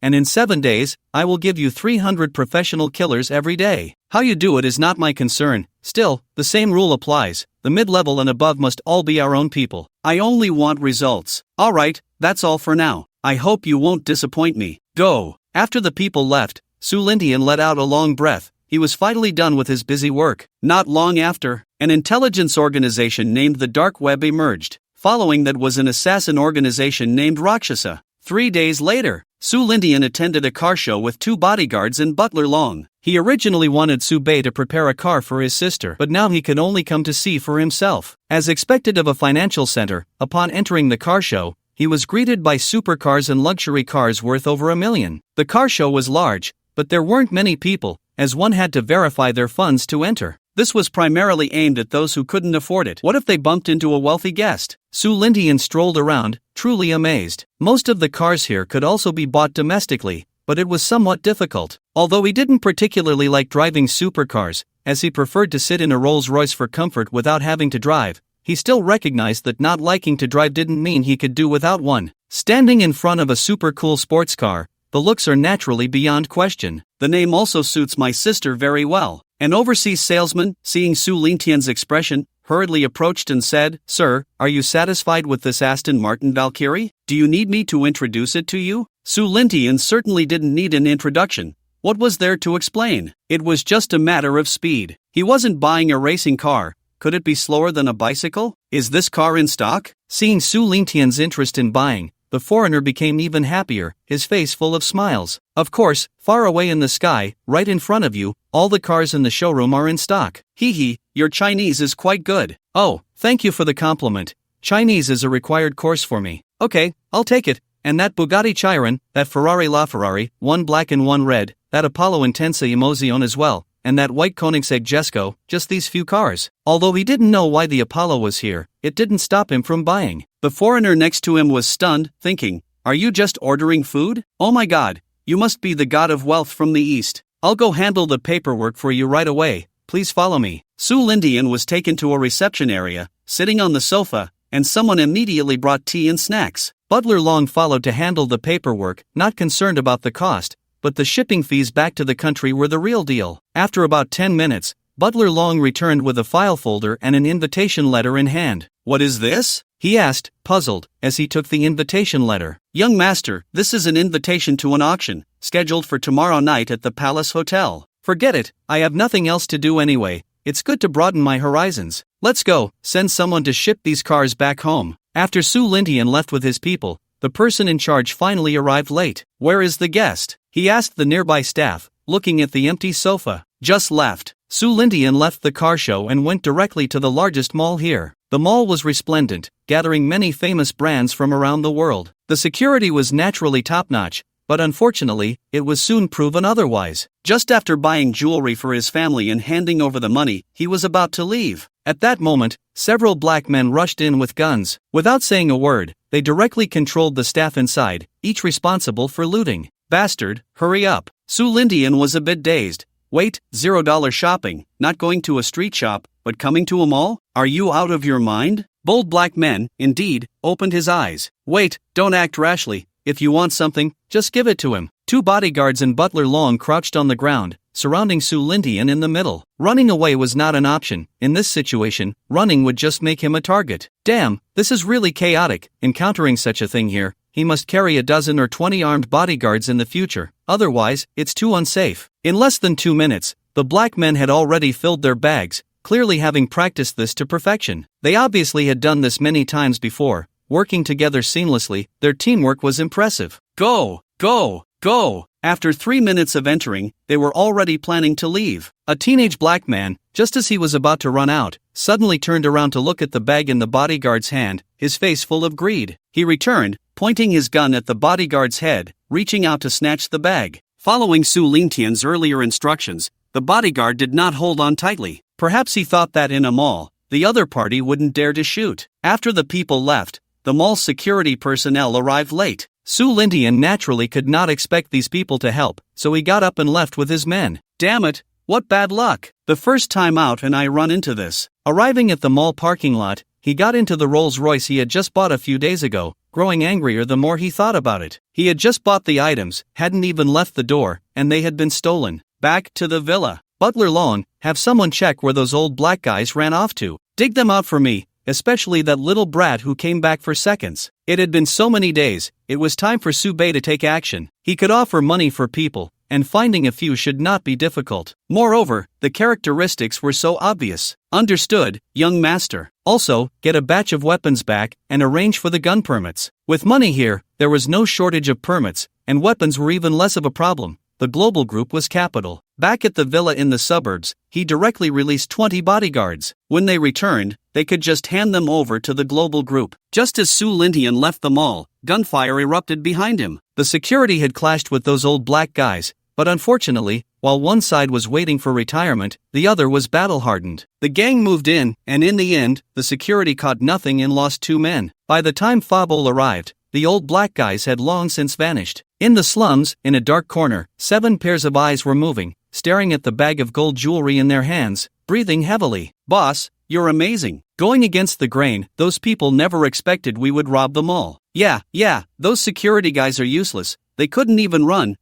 and in 7 days, I will give you 300 professional killers every day. How you do it is not my concern. Still, the same rule applies. The mid-level and above must all be our own people. I only want results. Alright, that's all for now. I hope you won't disappoint me. Go. After the people left, Su Lingxian let out a long breath. He was finally done with his busy work. Not long after, an intelligence organization named the Dark Web emerged. Following that was an assassin organization named Rakshasa. 3 days later, Su Lintian attended a car show with 2 bodyguards and Butler Long. He originally wanted Su Bei to prepare a car for his sister, but now he could only come to see for himself. As expected of a financial center, upon entering the car show, he was greeted by supercars and luxury cars worth over $1 million. The car show was large, but there weren't many people, as one had to verify their funds to enter. This was primarily aimed at those who couldn't afford it. What if they bumped into a wealthy guest? Su Lintian strolled around, truly amazed. Most of the cars here could also be bought domestically, but it was somewhat difficult. Although he didn't particularly like driving supercars, as he preferred to sit in a Rolls-Royce for comfort without having to drive, he still recognized that not liking to drive didn't mean he could do without one. Standing in front of a super cool sports car, the looks are naturally beyond question. The name also suits my sister very well. An overseas salesman, seeing Su Lintian's expression, hurriedly approached and said, "Sir, are you satisfied with this Aston Martin Valkyrie? Do you need me to introduce it to you?" Su Lintian certainly didn't need an introduction. What was there to explain? It was just a matter of speed. He wasn't buying a racing car. Could it be slower than a bicycle? Is this car in stock? Seeing Su Lintian's interest in buying, the foreigner became even happier, his face full of smiles. Of course, far away in the sky, right in front of you, all the cars in the showroom are in stock. Hee, your Chinese is quite good. Oh, thank you for the compliment. Chinese is a required course for me. Okay, I'll take it. And that Bugatti Chiron, that Ferrari LaFerrari, one black and one red, that Apollo Intensa Emozione as well, and that white Koenigsegg Jesko, just these few cars. Although he didn't know why the Apollo was here, it didn't stop him from buying. The foreigner next to him was stunned, thinking, "Are you just ordering food? Oh my god, you must be the god of wealth from the east. I'll go handle the paperwork for you right away, please follow me." Su Lintian was taken to a reception area, sitting on the sofa, and someone immediately brought tea and snacks. Butler Long followed to handle the paperwork, not concerned about the cost, but the shipping fees back to the country were the real deal. After about 10 minutes, Butler Long returned with a file folder and an invitation letter in hand. "What is this?" he asked, puzzled, as he took the invitation letter. "Young master, this is an invitation to an auction, scheduled for tomorrow night at the Palace Hotel. Forget it, I have nothing else to do anyway. It's good to broaden my horizons. Let's go, send someone to ship these cars back home." After Su Lintian left with his people, the person in charge finally arrived late. "Where is the guest?" he asked the nearby staff, looking at the empty sofa. "Just left." Su Lintian left the car show and went directly to the largest mall here. The mall was resplendent, gathering many famous brands from around the world. The security was naturally top-notch, but unfortunately, it was soon proven otherwise. Just after buying jewelry for his family and handing over the money, he was about to leave. At that moment, several black men rushed in with guns. Without saying a word, they directly controlled the staff inside, each responsible for looting. "Bastard, hurry up." Su Lintian was a bit dazed. "Wait, $0 shopping, not going to a street shop, but coming to a mall? Are you out of your mind?" Bold black men, indeed, opened his eyes. "Wait, don't act rashly. If you want something, just give it to him." 2 bodyguards and Butler Long crouched on the ground, surrounding Su Lintian in the middle. Running away was not an option. In this situation, running would just make him a target. Damn, this is really chaotic. Encountering such a thing here, he must carry a dozen or 20 armed bodyguards in the future. Otherwise, it's too unsafe. In less than 2 minutes, the black men had already filled their bags, clearly having practiced this to perfection. They obviously had done this many times before, working together seamlessly. Their teamwork was impressive. Go, go, go! After 3 minutes of entering, they were already planning to leave. A teenage black man, just as he was about to run out, suddenly turned around to look at the bag in the bodyguard's hand, his face full of greed. He returned, pointing his gun at the bodyguard's head, reaching out to snatch the bag. Following Su Lintian's earlier instructions, the bodyguard did not hold on tightly. Perhaps he thought that in a mall, the other party wouldn't dare to shoot. After the people left, the mall's security personnel arrived late. Su Lintian naturally could not expect these people to help, so he got up and left with his men. Damn it, what bad luck! The first time out and I run into this. Arriving at the mall parking lot, he got into the Rolls-Royce he had just bought a few days ago, growing angrier the more he thought about it. He had just bought the items, hadn't even left the door, and they had been stolen. Back to the villa. Butler Long, have someone check where those old black guys ran off to. Dig them out for me, especially that little brat who came back for seconds. It had been so many days, it was time for Su Bei to take action. He could offer money for people, and finding a few should not be difficult. Moreover, the characteristics were so obvious. Understood, young master. Also, get a batch of weapons back and arrange for the gun permits. With money here, there was no shortage of permits, and weapons were even less of a problem. The global group was capital. Back at the villa in the suburbs, he directly released 20 bodyguards. When they returned, they could just hand them over to the global group. Just as Su Lintian left the mall, gunfire erupted behind him. The security had clashed with those old black guys, but unfortunately, while one side was waiting for retirement, the other was battle-hardened. The gang moved in, and in the end, the security caught nothing and lost 2 men. By the time Fabol arrived, the old black guys had long since vanished. In the slums, in a dark corner, 7 pairs of eyes were moving, staring at the bag of gold jewelry in their hands, breathing heavily. Boss, you're amazing. Going against the grain, those people never expected we would rob them all. Yeah, those security guys are useless. They couldn't even run,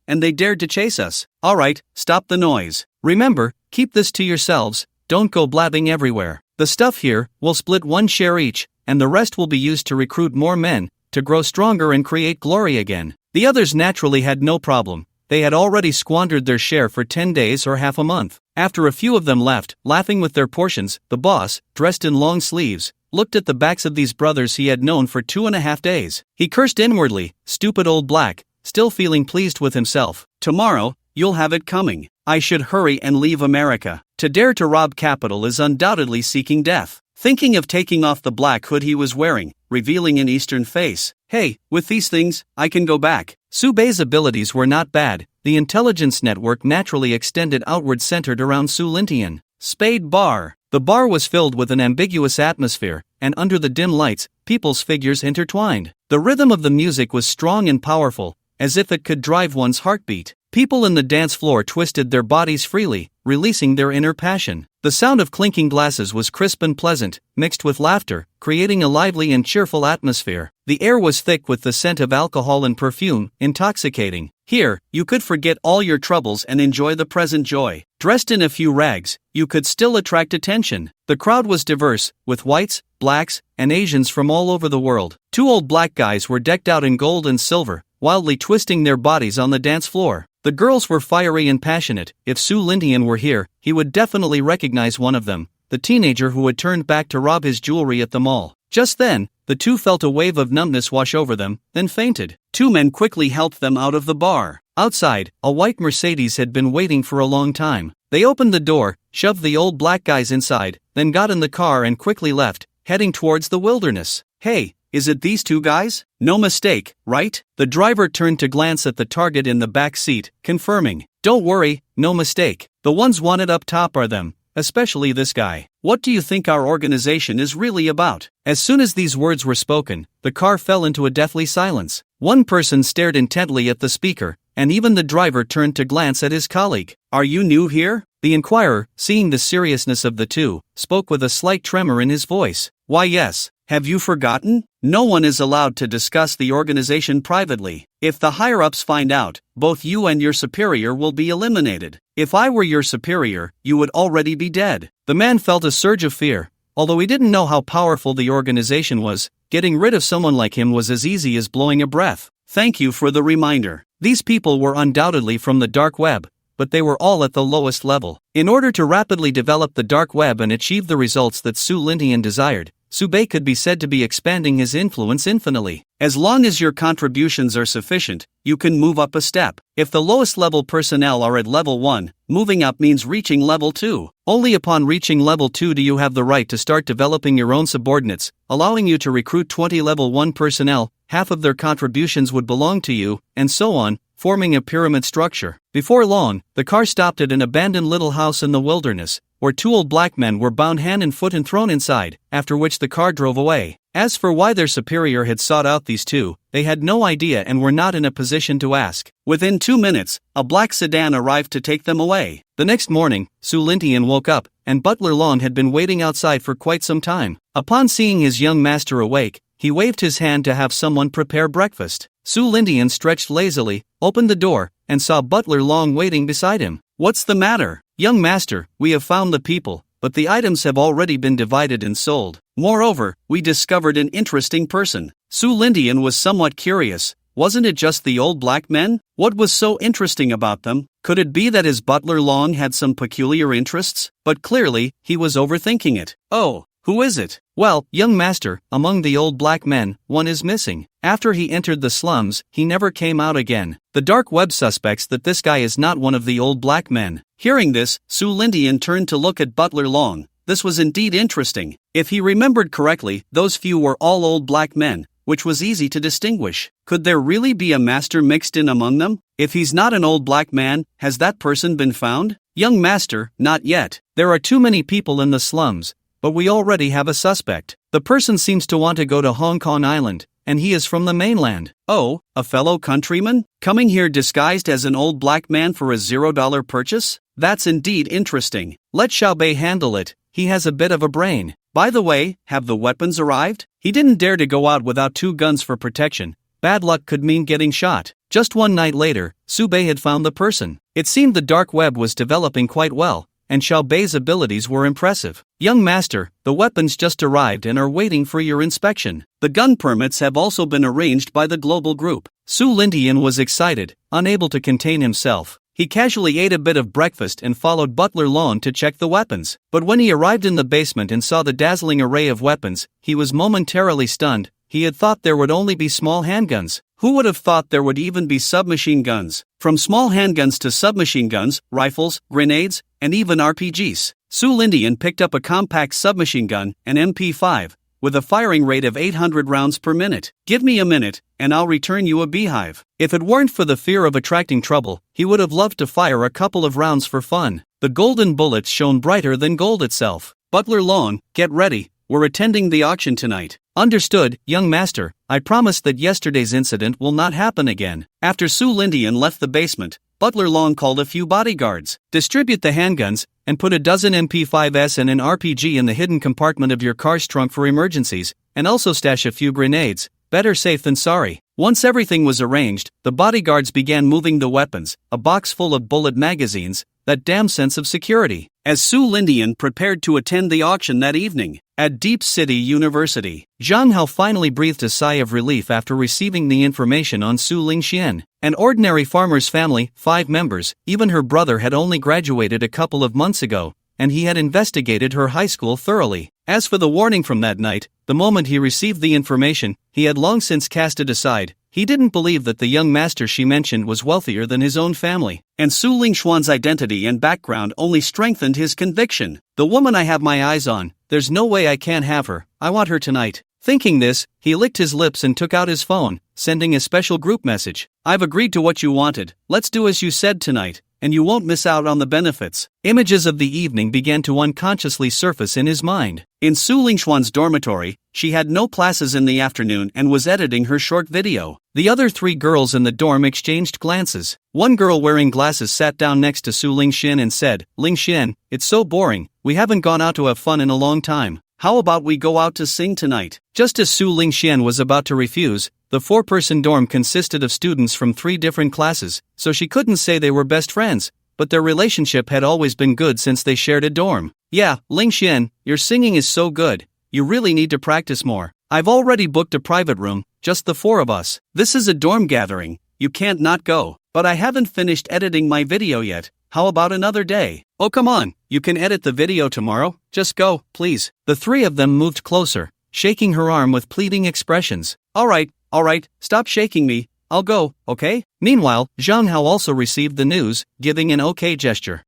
and they dared to chase us. Alright, stop the noise. Remember, keep this to yourselves, don't go blabbing everywhere. The stuff here, we'll split 1 share each, and the rest will be used to recruit more men, to grow stronger and create glory again. The others naturally had no problem. They had already squandered their share for 10 days or half a month. After a few of them left, laughing with their portions, the boss, dressed in long sleeves, looked at the backs of these brothers he had known for 2.5 days. He cursed inwardly, stupid old black, still feeling pleased with himself. Tomorrow, you'll have it coming. I should hurry and leave America. To dare to rob capital is undoubtedly seeking death. Thinking of taking off the black hood he was wearing, revealing an eastern face. Hey, with these things, I can go back. Subei's abilities were not bad. The intelligence network naturally extended outward centered around Su Lintian. Spade Bar. The bar was filled with an ambiguous atmosphere, and under the dim lights, people's figures intertwined. The rhythm of the music was strong and powerful, as if it could drive one's heartbeat. People in the dance floor twisted their bodies freely, releasing their inner passion. The sound of clinking glasses was crisp and pleasant, mixed with laughter, creating a lively and cheerful atmosphere. The air was thick with the scent of alcohol and perfume, intoxicating. Here, you could forget all your troubles and enjoy the present joy. Dressed in a few rags, you could still attract attention. The crowd was diverse, with whites, blacks, and Asians from all over the world. 2 old black guys were decked out in gold and silver, wildly twisting their bodies on the dance floor. The girls were fiery and passionate. If Su Lintian were here, he would definitely recognize one of them, the teenager who had turned back to rob his jewelry at the mall. Just then, the 2 felt a wave of numbness wash over them, then fainted. 2 men quickly helped them out of the bar. Outside, a white Mercedes had been waiting for a long time. They opened the door, shoved the old black guys inside, then got in the car and quickly left, heading towards the wilderness. Hey, is it these 2 guys? No mistake, right? The driver turned to glance at the target in the back seat, confirming. Don't worry, no mistake. The ones wanted up top are them, especially this guy. What do you think our organization is really about? As soon as these words were spoken, the car fell into a deathly silence. One person stared intently at the speaker, and even the driver turned to glance at his colleague. Are you new here? The inquirer, seeing the seriousness of the 2, spoke with a slight tremor in his voice. Why yes. Have you forgotten? No one is allowed to discuss the organization privately. If the higher-ups find out, both you and your superior will be eliminated. If I were your superior, you would already be dead. The man felt a surge of fear. Although he didn't know how powerful the organization was, getting rid of someone like him was as easy as blowing a breath. Thank you for the reminder. These people were undoubtedly from the dark web, but they were all at the lowest level. In order to rapidly develop the dark web and achieve the results that Su Lintian desired, Subei could be said to be expanding his influence infinitely. As long as your contributions are sufficient, you can move up a step. If the lowest level personnel are at level 1, moving up means reaching level 2. Only upon reaching level 2 do you have the right to start developing your own subordinates, allowing you to recruit 20 level 1 personnel, half of their contributions would belong to you, and so on, forming a pyramid structure. Before long, the car stopped at an abandoned little house in the wilderness, where 2 old black men were bound hand and foot and thrown inside, after which the car drove away. As for why their superior had sought out these 2, they had no idea and were not in a position to ask. Within 2 minutes, a black sedan arrived to take them away. The next morning, Su Lintian woke up, and Butler Long had been waiting outside for quite some time. Upon seeing his young master awake, he waved his hand to have someone prepare breakfast. Su Lintian stretched lazily, opened the door, and saw Butler Long waiting beside him. What's the matter? Young master, we have found the people, but the items have already been divided and sold. Moreover, we discovered an interesting person. Su Lintian was somewhat curious. Wasn't it just the old black men? What was so interesting about them? Could it be that his butler Long had some peculiar interests? But clearly, he was overthinking it. Oh, who is it? Well, young master, among the old black men, one is missing. After he entered the slums, he never came out again. The dark web suspects that this guy is not one of the old black men. Hearing this, Su Lindian turned to look at butler Long. This was indeed interesting. If he remembered correctly, those few were all old black men, which was easy to distinguish. Could there really be a master mixed in among them? If he's not an old black man, has that person been found? Young master, not yet. There are too many people in the slums, but we already have a suspect. The person seems to want to go to Hong Kong Island, and he is from the mainland. Oh, a fellow countryman? Coming here disguised as an old black man for a $0 purchase? That's indeed interesting. Let Xiaobei handle it. He has a bit of a brain. By the way, have the weapons arrived? He didn't dare to go out without 2 guns for protection. Bad luck could mean getting shot. Just one night later, Su Bei had found the person. It seemed the dark web was developing quite well, and Xiaobei's abilities were impressive. Young master, the weapons just arrived and are waiting for your inspection. The gun permits have also been arranged by the global group. Su Lindian was excited, unable to contain himself. He casually ate a bit of breakfast and followed Butler Long to check the weapons. But when he arrived in the basement and saw the dazzling array of weapons, he was momentarily stunned. He had thought there would only be small handguns. Who would have thought there would even be submachine guns? From small handguns to submachine guns, rifles, grenades, and even RPGs. Su Lindian picked up a compact submachine gun, an MP5, with a firing rate of 800 rounds per minute. Give me a minute, and I'll return you a beehive. If it weren't for the fear of attracting trouble, he would have loved to fire a couple of rounds for fun. The golden bullets shone brighter than gold itself. Butler Long, get ready, we're attending the auction tonight. Understood, young master. I promise that yesterday's incident will not happen again. After Su Lindian left the basement, Butler Long called a few bodyguards. Distribute the handguns, and put a dozen MP5s and an RPG in the hidden compartment of your car's trunk for emergencies, and also stash a few grenades. Better safe than sorry. Once everything was arranged, the bodyguards began moving the weapons, a box full of bullet magazines, that damn sense of security. As Su Lindian prepared to attend the auction that evening, at Deep City University, Zhang Hao finally breathed a sigh of relief after receiving the information on Su Lingxian. An ordinary farmer's family, 5 members, even her brother had only graduated a couple of months ago, and he had investigated her high school thoroughly. As for the warning from that night, the moment he received the information, he had long since cast it aside. He didn't believe that the young master she mentioned was wealthier than his own family, and Su Lingxuan's identity and background only strengthened his conviction. The woman I have my eyes on, there's no way I can't have her. I want her tonight. Thinking this, he licked his lips and took out his phone, sending a special group message. I've agreed to what you wanted. Let's do as you said tonight, and you won't miss out on the benefits. Images of the evening began to unconsciously surface in his mind. In Su Lingxuan's dormitory, she had no classes in the afternoon and was editing her short video. The other 3 girls in the dorm exchanged glances. One girl wearing glasses sat down next to Su Lingxian and said, Lingxian, it's so boring, we haven't gone out to have fun in a long time. How about we go out to sing tonight? Just as Su Lingxian was about to refuse, the 4-person dorm consisted of students from 3 different classes, so she couldn't say they were best friends, but their relationship had always been good since they shared a dorm. Yeah, Lingxian, your singing is so good, you really need to practice more. I've already booked a private room, just the 4 of us. This is a dorm gathering, you can't not go. But I haven't finished editing my video yet. How about another day? Oh come on, you can edit the video tomorrow, just go, please. The 3 of them moved closer, shaking her arm with pleading expressions. Alright, stop shaking me, I'll go, okay? Meanwhile, Zhang Hao also received the news, giving an okay gesture.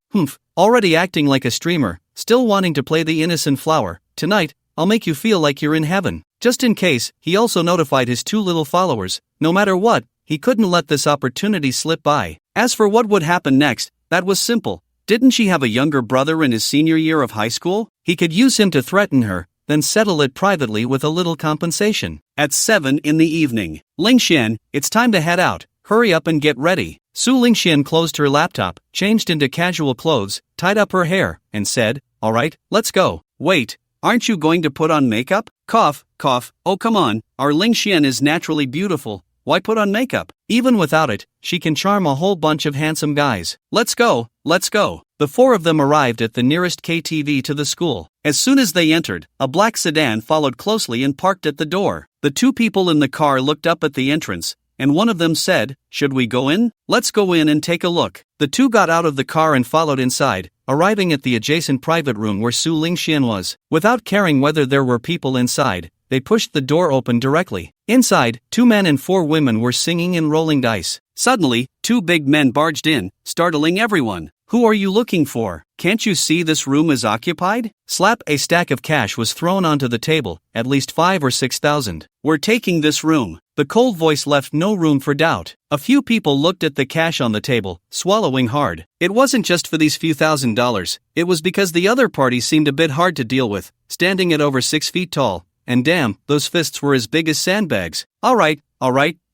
Already acting like a streamer, still wanting to play the innocent flower. Tonight, I'll make you feel like you're in heaven. Just in case, he also notified his 2 little followers. No matter what, he couldn't let this opportunity slip by. As for what would happen next, that was simple. Didn't she have a younger brother in his senior year of high school? He could use him to threaten her, then settle it privately with a little compensation. At 7 in the evening, Lingxian, it's time to head out. Hurry up and get ready. Su Lingxian closed her laptop, changed into casual clothes, tied up her hair, and said, alright, let's go. Wait, aren't you going to put on makeup? Cough, oh come on, our Lingxian is naturally beautiful. Why put on makeup? Even without it, she can charm a whole bunch of handsome guys. Let's go. The 4 of them arrived at the nearest KTV to the school. As soon as they entered, a black sedan followed closely and parked at the door. The 2 people in the car looked up at the entrance, and one of them said, "Should we go in? Let's go in and take a look." The two got out of the car and followed inside, arriving at the adjacent private room where Su Lingxian was. Without caring whether there were people inside, they pushed the door open directly. Inside, 2 men and 4 women were singing and rolling dice. Suddenly, 2 big men barged in, startling everyone. "Who are you looking for? Can't you see this room is occupied?" Slap! A stack of cash was thrown onto the table, at least 5 or 6,000. "We're taking this room." The cold voice left no room for doubt. A few people looked at the cash on the table, swallowing hard. It wasn't just for these few $1,000s, it was because the other party seemed a bit hard to deal with, standing at over 6 feet tall. And damn, those fists were as big as sandbags. All right,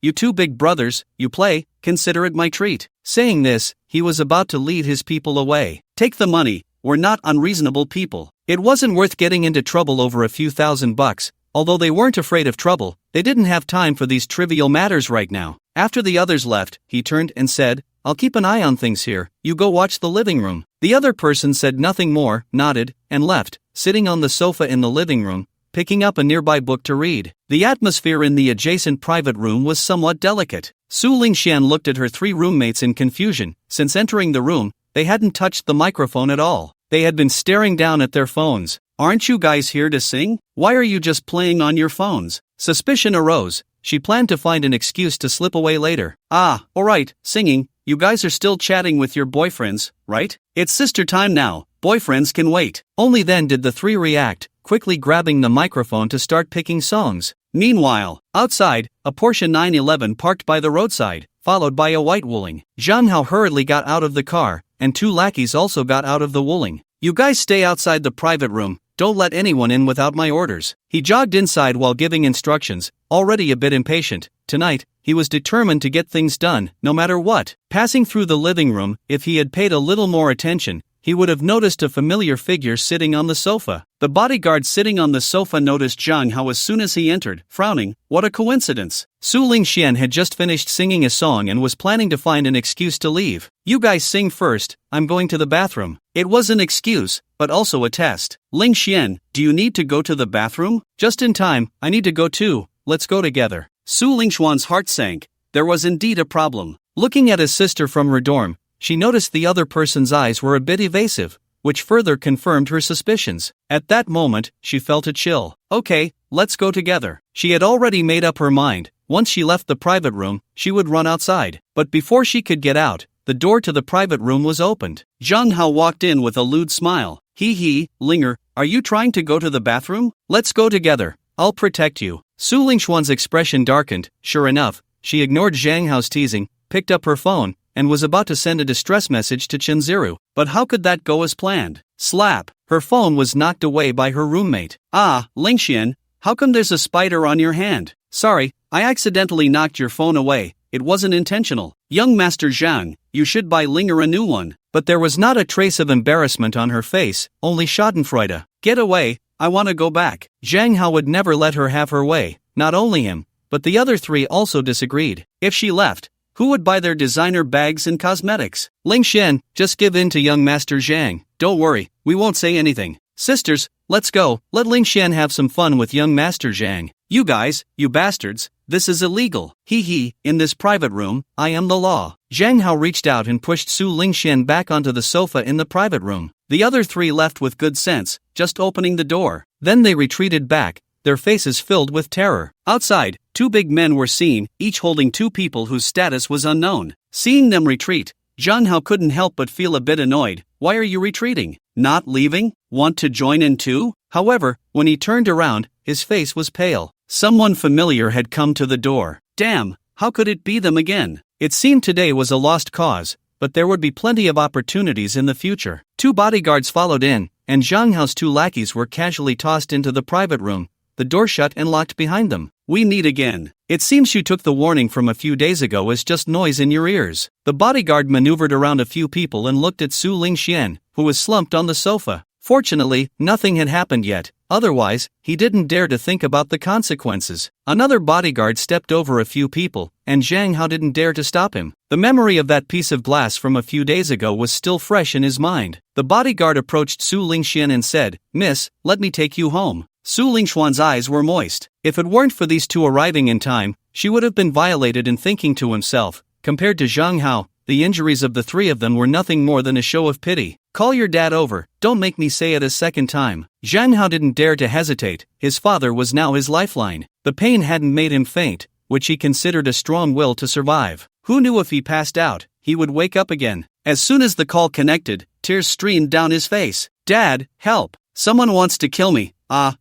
you 2 big brothers, you play, consider it my treat." Saying this, he was about to lead his people away. "Take the money, we're not unreasonable people." It wasn't worth getting into trouble over a few $1,000s. Although they weren't afraid of trouble, they didn't have time for these trivial matters right now. After the others left, he turned and said, "I'll keep an eye on things here, you go watch the living room." The other person said nothing more, nodded, and left, sitting on the sofa in the living room, picking up a nearby book to read. The atmosphere in the adjacent private room was somewhat delicate. Su Lingxian looked at her 3 roommates in confusion. Since entering the room, they hadn't touched the microphone at all. They had been staring down at their phones. "Aren't you guys here to sing? Why are you just playing on your phones?" Suspicion arose. She planned to find an excuse to slip away later. Alright, singing. You guys are still chatting with your boyfriends, right? It's sister time now. Boyfriends can wait. Only then did the 3 react, quickly grabbing the microphone to start picking songs. Meanwhile, outside, a Porsche 911 parked by the roadside, followed by a white Wuling. Zhang Hao hurriedly got out of the car, and 2 lackeys also got out of the Wuling. "You guys stay outside the private room, don't let anyone in without my orders." He jogged inside while giving instructions, already a bit impatient. Tonight, he was determined to get things done, no matter what. Passing through the living room, if he had paid a little more attention, he would have noticed a familiar figure sitting on the sofa. The bodyguard sitting on the sofa noticed Zhang Hao as soon as he entered, frowning. What a coincidence. Su Lingxian had just finished singing a song and was planning to find an excuse to leave. "You guys sing first, I'm going to the bathroom." It was an excuse, but also a test. "Lingxian, do you need to go to the bathroom?" "Just in time, I need to go too, let's go together." Su Lingxuan's heart sank. There was indeed a problem. Looking at his sister from her dorm, she noticed the other person's eyes were a bit evasive, which further confirmed her suspicions. At that moment, she felt a chill. "Okay, let's go together." She had already made up her mind. Once she left the private room, she would run outside. But before she could get out, the door to the private room was opened. Zhang Hao walked in with a lewd smile. "Hee, Linger, are you trying to go to the bathroom? Let's go together, I'll protect you." Su Lingxuan's expression darkened. Sure enough, she ignored Zhang Hao's teasing, picked up her phone, and was about to send a distress message to Chenziru. But how could that go as planned? Slap! Her phone was knocked away by her roommate. Lingxian, how come there's a spider on your hand?" "Sorry, I accidentally knocked your phone away, it wasn't intentional." "Young Master Zhang, you should buy Linger a new one." But there was not a trace of embarrassment on her face, only schadenfreude. "Get away, I want to go back." Zhang Hao would never let her have her way. Not only him, but the other 3 also disagreed. If she left, who would buy their designer bags and cosmetics? "Lingxian, just give in to young Master Zhang. Don't worry, we won't say anything." "Sisters, let's go, let Lingxian have some fun with young Master Zhang." "You guys, you bastards, this is illegal. Hee, in this private room, I am the law." Zhang Hao reached out and pushed Su Lingxian back onto the sofa in the private room. The other 3 left with good sense, just opening the door. Then they retreated back, their faces filled with terror. Outside, 2 big men were seen, each holding 2 people whose status was unknown. Seeing them retreat, Zhang Hao couldn't help but feel a bit annoyed. "Why are you retreating? Not leaving? Want to join in too?" However, when he turned around, his face was pale. Someone familiar had come to the door. Damn, how could it be them again? It seemed today was a lost cause, but there would be plenty of opportunities in the future. 2 bodyguards followed in, and Zhang Hao's 2 lackeys were casually tossed into the private room, the door shut and locked behind them. "We meet again. It seems you took the warning from a few days ago as just noise in your ears." The bodyguard maneuvered around a few people and looked at Su Lingxian, who was slumped on the sofa. Fortunately, nothing had happened yet, otherwise, he didn't dare to think about the consequences. Another bodyguard stepped over a few people, and Zhang Hao didn't dare to stop him. The memory of that piece of glass from a few days ago was still fresh in his mind. The bodyguard approached Su Lingxian and said, "Miss, let me take you home." Su Lingxuan's eyes were moist. If it weren't for these 2 arriving in time, she would have been violated in thinking to himself, compared to Zhang Hao, the injuries of the three of them were nothing more than a show of pity. Call your dad over, don't make me say it a second time. Zhang Hao didn't dare to hesitate, his father was now his lifeline. The pain hadn't made him faint, which he considered a strong will to survive. Who knew if he passed out, he would wake up again. As soon as the call connected, tears streamed down his face. Dad, help! Someone wants to kill me.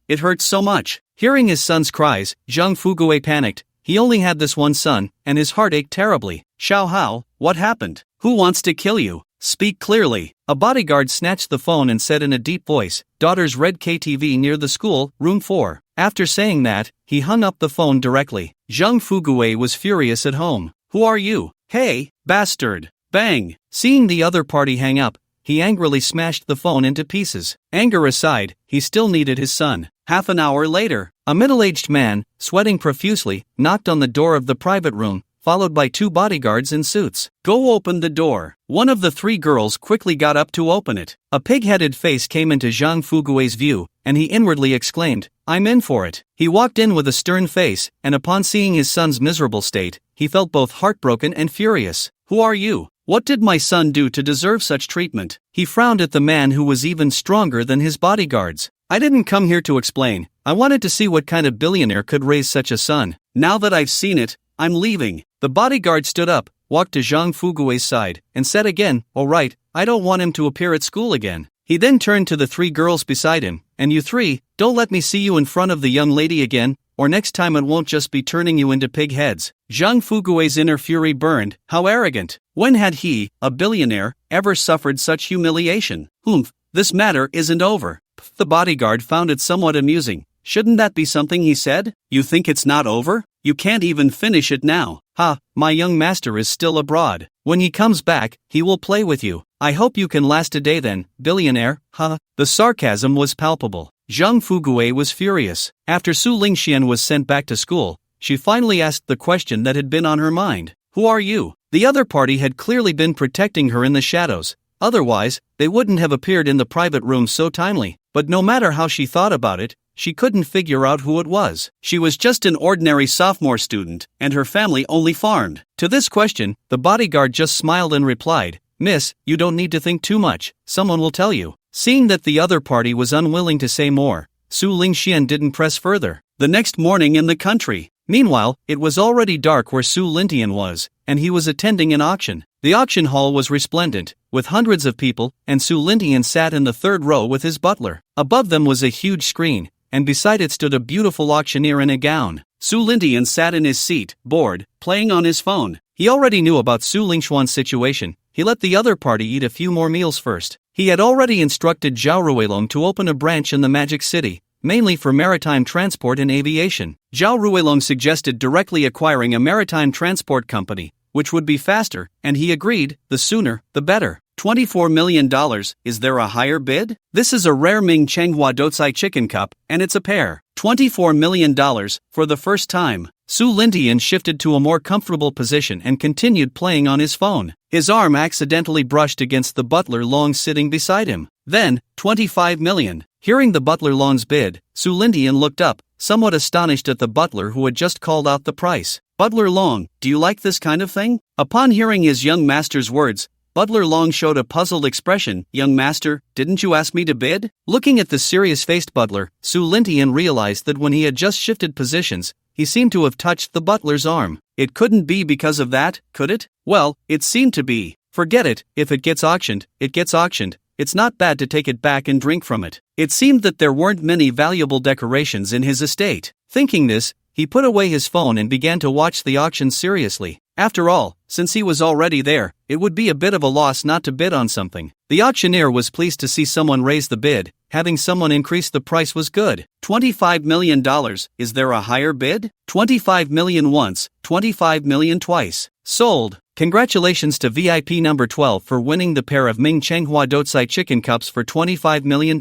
It hurts so much. Hearing his son's cries, Zhang Fuguwei panicked. He only had this one son, and his heart ached terribly. Xiao Hao, what happened? Who wants to kill you? Speak clearly. A bodyguard snatched the phone and said in a deep voice, Daughter's red KTV near the school, room 4. After saying that, he hung up the phone directly. Zhang Fuguwei was furious at home. Who are you? Hey, bastard! Bang! Seeing the other party hang up, he angrily smashed the phone into pieces. Anger aside, he still needed his son. Half an hour later, a middle-aged man, sweating profusely, knocked on the door of the private room, followed by 2 bodyguards in suits. Go open the door. One of the 3 girls quickly got up to open it. A pig-headed face came into Zhang Fuguwei's view, and he inwardly exclaimed, I'm in for it. He walked in with a stern face, and upon seeing his son's miserable state, he felt both heartbroken and furious. Who are you? What did my son do to deserve such treatment? He frowned at the man who was even stronger than his bodyguards. I didn't come here to explain. I wanted to see what kind of billionaire could raise such a son. Now that I've seen it, I'm leaving. The bodyguard stood up, walked to Zhang Fuguwei's side, and said again, all right, I don't want him to appear at school again. He then turned to the 3 girls beside him, and you 3, don't let me see you in front of the young lady again, or next time it won't just be turning you into pig heads. Zhang Fuguwei's inner fury burned. How arrogant! When had he, a billionaire, ever suffered such humiliation? This matter isn't over. The bodyguard found it somewhat amusing. Shouldn't that be something he said? You think it's not over? You can't even finish it now. My young master is still abroad. When he comes back, he will play with you. I hope you can last a day then, billionaire. The sarcasm was palpable. Zhang Fuguwei was furious. After Su Lingxian was sent back to school, she finally asked the question that had been on her mind. Who are you? The other party had clearly been protecting her in the shadows. Otherwise, they wouldn't have appeared in the private room so timely. But no matter how she thought about it, she couldn't figure out who it was. She was just an ordinary sophomore student, and her family only farmed. To this question, the bodyguard just smiled and replied, Miss, you don't need to think too much, someone will tell you. Seeing that the other party was unwilling to say more, Su Lingxian didn't press further. The next morning in the country. Meanwhile, it was already dark where Su Lingtian was, and he was attending an auction. The auction hall was resplendent, with hundreds of people, and Su Lingtian sat in the 3rd row with his butler. Above them was a huge screen, and beside it stood a beautiful auctioneer in a gown. Su Lingtian sat in his seat, bored, playing on his phone. He already knew about Su Lingxuan's situation. He let the other party eat a few more meals first. He had already instructed Zhao Ruilong to open a branch in the Magic City, mainly for maritime transport and aviation. Zhao Ruilong suggested directly acquiring a maritime transport company, which would be faster, and he agreed, the sooner, the better. $24 million, is there a higher bid? This is a rare Ming Chenghua Dotsai chicken cup, and it's a pair. $24 million, for the first time. Su Lingtian shifted to a more comfortable position and continued playing on his phone. His arm accidentally brushed against the butler Long sitting beside him. Then, $25 million. Hearing the butler Long's bid, Su Lingtian looked up, somewhat astonished at the butler who had just called out the price. Butler Long, do you like this kind of thing? Upon hearing his young master's words, Butler Long showed a puzzled expression. Young master, didn't you ask me to bid? Looking at the serious-faced butler, Su Lingtian realized that when he had just shifted positions, he seemed to have touched the butler's arm. It couldn't be because of that, could it? Well, it seemed to be. Forget it, if it gets auctioned, it gets auctioned. It's not bad to take it back and drink from it. It seemed that there weren't many valuable decorations in his estate. Thinking this, he put away his phone and began to watch the auction seriously. After all, since he was already there, it would be a bit of a loss not to bid on something. The auctioneer was pleased to see someone raise the bid. Having someone increase the price was good. $25 million, is there a higher bid? 25 million once, 25 million twice. Sold. Congratulations to VIP number 12 for winning the pair of Ming Chenghua Dotsai chicken cups for $25 million.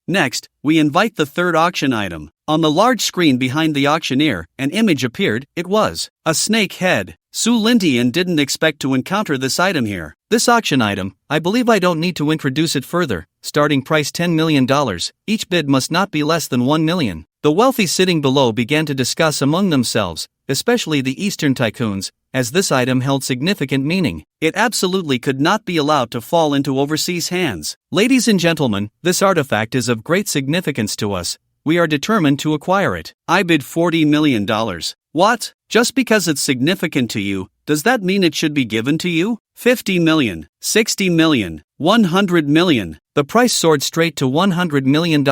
Next, we invite the third auction item. On the large screen behind the auctioneer, an image appeared. It was a snake head. Su Lingtian didn't expect to encounter this item here. This auction item, I believe I don't need to introduce it further. Starting price $10 million. Each bid must not be less than $1 million. The wealthy sitting below began to discuss among themselves, especially the Eastern tycoons, as this item held significant meaning. It absolutely could not be allowed to fall into overseas hands. Ladies and gentlemen, this artifact is of great significance to us. We are determined to acquire it. I bid $40 million. What? Just because it's significant to you, does that mean it should be given to you? 50 million, 60 million, 100 million. The price soared straight to $100 million,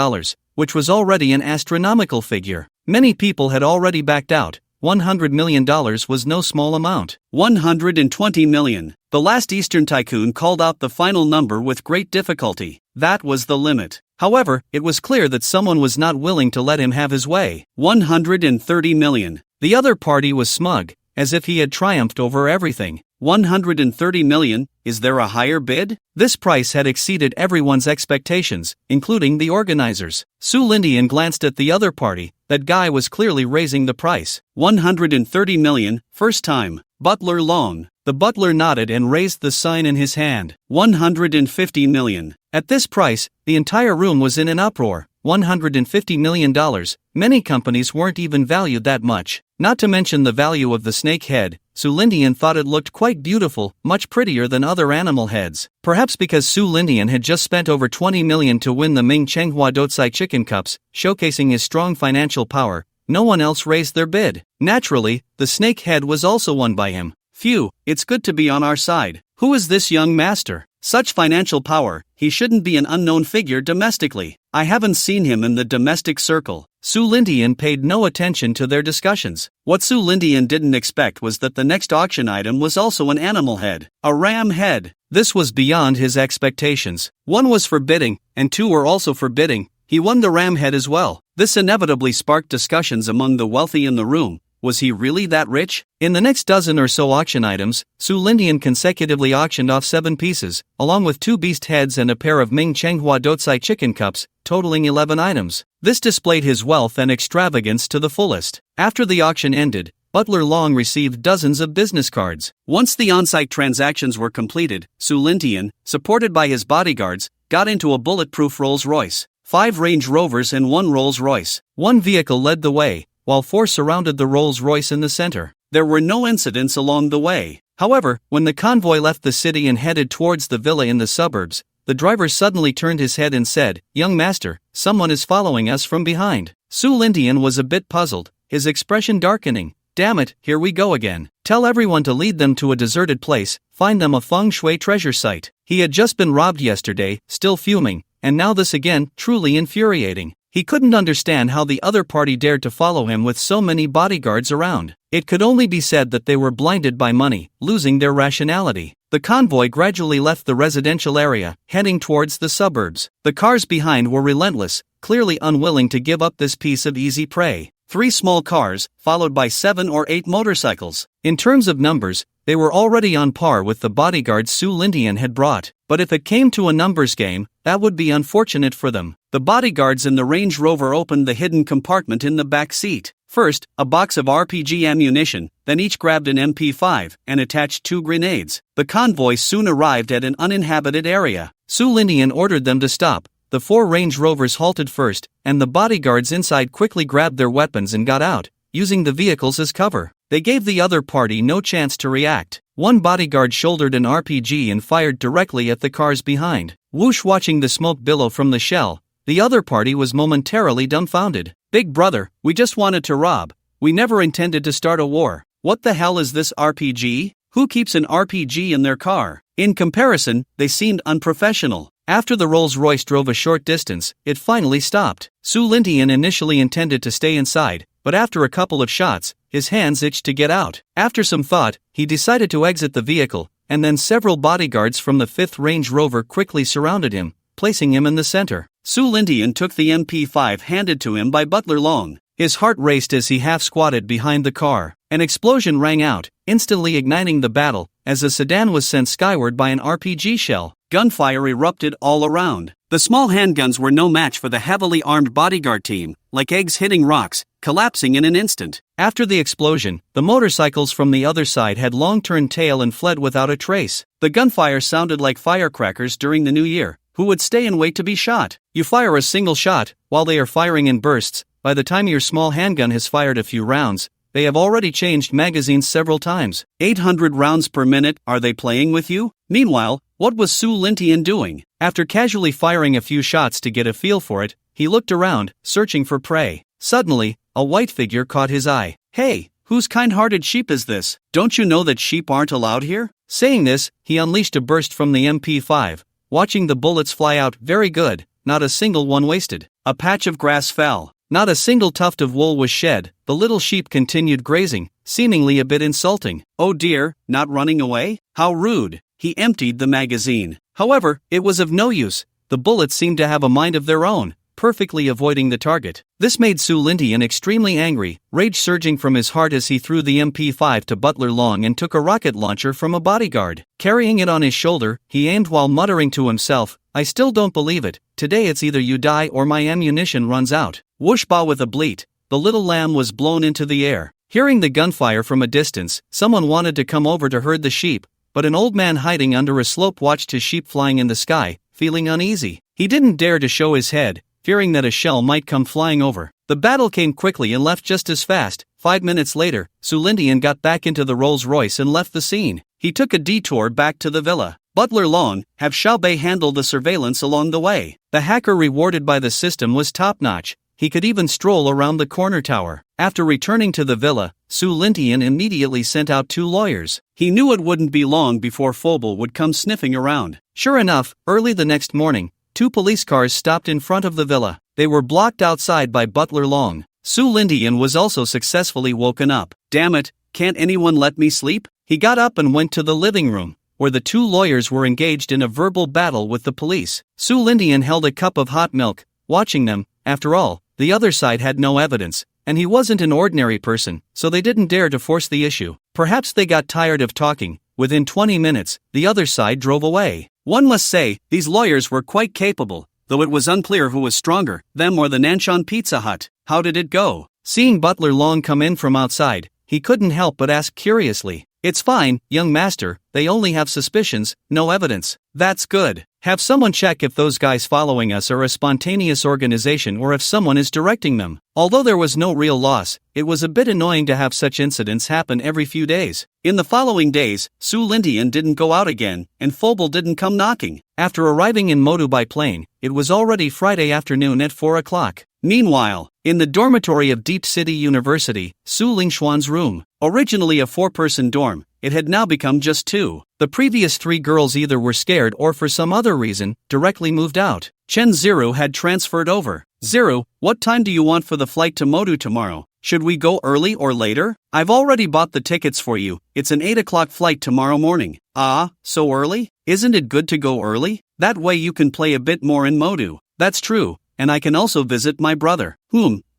which was already an astronomical figure. Many people had already backed out. $100 million was no small amount. 120 million. The last Eastern tycoon called out the final number with great difficulty. That was the limit. However, it was clear that someone was not willing to let him have his way. 130 million. The other party was smug, as if he had triumphed over everything. 130 million, is there a higher bid? This price had exceeded everyone's expectations, including the organizers. Su Lindian glanced at the other party. That guy was clearly raising the price. 130 million, first time. Butler Long. The butler nodded and raised the sign in his hand. 150 million. At this price, the entire room was in an uproar. $150 million. Many companies weren't even valued that much. Not to mention the value of the snake head, Su Lindian thought it looked quite beautiful, much prettier than other animal heads. Perhaps because Su Lindian had just spent over $20 million to win the Ming Chenghua Dotsai Chicken Cups, showcasing his strong financial power, no one else raised their bid. Naturally, the snake head was also won by him. Phew, it's good to be on our side. Who is this young master? Such financial power, he shouldn't be an unknown figure domestically. I haven't seen him in the domestic circle. Su Lindian paid no attention to their discussions. What Su Lindian didn't expect was that the next auction item was also an animal head. A ram head. This was beyond his expectations. One was forbidding, and two were also forbidding. He won the ram head as well. This inevitably sparked discussions among the wealthy in the room. Was he really that rich? In the next dozen or so auction items, Su Lindian consecutively auctioned off 7 pieces, along with 2 beast heads and a pair of Ming Chenghua Dotsai chicken cups, totaling 11 items. This displayed his wealth and extravagance to the fullest. After the auction ended, Butler Long received dozens of business cards. Once the on-site transactions were completed, Su Lindian, supported by his bodyguards, got into a bulletproof Rolls-Royce. 5 Range Rovers and 1 Rolls-Royce. One vehicle led the way, while 4 surrounded the Rolls-Royce in the center. There were no incidents along the way. However, when the convoy left the city and headed towards the villa in the suburbs, the driver suddenly turned his head and said, "Young master, someone is following us from behind." Su Lindian was a bit puzzled, his expression darkening. "Damn it, here we go again. Tell everyone to lead them to a deserted place, find them a feng shui treasure site." He had just been robbed yesterday, still fuming, and now this again, truly infuriating. He couldn't understand how the other party dared to follow him with so many bodyguards around. It could only be said that they were blinded by money, losing their rationality. The convoy gradually left the residential area, heading towards the suburbs. The cars behind were relentless, clearly unwilling to give up this piece of easy prey. 3 small cars, followed by 7 or 8 motorcycles. In terms of numbers, they were already on par with the bodyguards Su Lindian had brought. But if it came to a numbers game, that would be unfortunate for them. The bodyguards in the Range Rover opened the hidden compartment in the back seat. First, a box of RPG ammunition, then each grabbed an MP5 and attached 2 grenades. The convoy soon arrived at an uninhabited area. Su Lindian ordered them to stop. The 4 Range Rovers halted first, and the bodyguards inside quickly grabbed their weapons and got out, using the vehicles as cover. They gave the other party no chance to react. One bodyguard shouldered an RPG and fired directly at the cars behind. Whoosh! Watching the smoke billow from the shell, the other party was momentarily dumbfounded. "Big brother, we just wanted to rob. We never intended to start a war. What the hell is this RPG? Who keeps an RPG in their car?" In comparison, they seemed unprofessional. After the Rolls-Royce drove a short distance, it finally stopped. Su Lindian initially intended to stay inside, but after a couple of shots, his hands itched to get out. After some thought, he decided to exit the vehicle, and then several bodyguards from the 5th Range Rover quickly surrounded him, placing him in the center. Su Lindian took the MP5 handed to him by Butler Long. His heart raced as he half-squatted behind the car. An explosion rang out, instantly igniting the battle, as a sedan was sent skyward by an RPG shell. Gunfire erupted all around. The small handguns were no match for the heavily armed bodyguard team, like eggs hitting rocks, collapsing in an instant. After the explosion, the motorcycles from the other side had long turned tail and fled without a trace. The gunfire sounded like firecrackers during the new year. Who would stay and wait to be shot? You fire a single shot, while they are firing in bursts, by the time your small handgun has fired a few rounds, they have already changed magazines several times. 800 rounds per minute, are they playing with you? Meanwhile, what was Su Lintian doing? After casually firing a few shots to get a feel for it, he looked around, searching for prey. Suddenly, a white figure caught his eye. Hey, whose kind-hearted sheep is this? Don't you know that sheep aren't allowed here? Saying this, he unleashed a burst from the MP5, watching the bullets fly out. Very good, not a single one wasted. A patch of grass fell. Not a single tuft of wool was shed. The little sheep continued grazing, seemingly a bit insulting. Oh dear, not running away? How rude. He emptied the magazine. However, it was of no use. The bullets seemed to have a mind of their own, perfectly avoiding the target. This made Su Lintian extremely angry, rage surging from his heart as he threw the MP5 to Butler Long and took a rocket launcher from a bodyguard. Carrying it on his shoulder, he aimed while muttering to himself, I still don't believe it. Today it's either you die or my ammunition runs out. Whoosh-ba with a bleat, the little lamb was blown into the air. Hearing the gunfire from a distance, someone wanted to come over to herd the sheep, but an old man hiding under a slope watched his sheep flying in the sky, feeling uneasy. He didn't dare to show his head, fearing that a shell might come flying over. The battle came quickly and left just as fast. 5 minutes later, Su Lintian got back into the Rolls-Royce and left the scene. He took a detour back to the villa. Butler Long, have Xiaobei handle the surveillance along the way. The hacker rewarded by the system was top-notch. He could even stroll around the corner tower. After returning to the villa, Su Lintian immediately sent out 2 lawyers. He knew it wouldn't be long before Phobal would come sniffing around. Sure enough, early the next morning, 2 police cars stopped in front of the villa. They were blocked outside by Butler Long. Su Lintian was also successfully woken up. Damn it, can't anyone let me sleep? He got up and went to the living room, where the 2 lawyers were engaged in a verbal battle with the police. Su Lintian held a cup of hot milk, watching them. After all, the other side had no evidence, and he wasn't an ordinary person, so they didn't dare to force the issue. Perhaps they got tired of talking. Within 20 minutes, the other side drove away. One must say, these lawyers were quite capable, though it was unclear who was stronger, them or the Nanchon Pizza Hut. How did it go? Seeing Butler Long come in from outside, he couldn't help but ask curiously. It's fine, young master, they only have suspicions, no evidence. That's good. Have someone check if those guys following us are a spontaneous organization or if someone is directing them. Although there was no real loss, it was a bit annoying to have such incidents happen every few days. In the following days, Su Lintian didn't go out again, and Phobal didn't come knocking. After arriving in Modu by plane, it was already Friday afternoon at 4 o'clock. Meanwhile, in the dormitory of Deep City University, Su Lingxuan's room, originally a 4-person dorm, it had now become just 2. The previous 3 girls either were scared or for some other reason, directly moved out. Chen Ziru had transferred over. Ziru, what time do you want for the flight to Modu tomorrow? Should we go early or later? I've already bought the tickets for you. It's an 8 o'clock flight tomorrow morning. Ah, so early? Isn't it good to go early? That way you can play a bit more in Modu. That's true, and I can also visit my brother.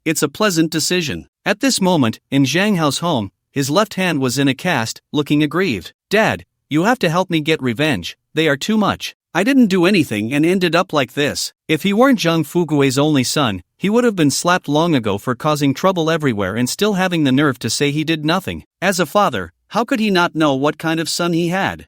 It's a pleasant decision. At this moment, in Zhang Hao's home, his left hand was in a cast, looking aggrieved. Dad, you have to help me get revenge. They are too much. I didn't do anything and ended up like this. If he weren't Zhang Fugui's only son, he would have been slapped long ago for causing trouble everywhere and still having the nerve to say he did nothing. As a father, how could he not know what kind of son he had?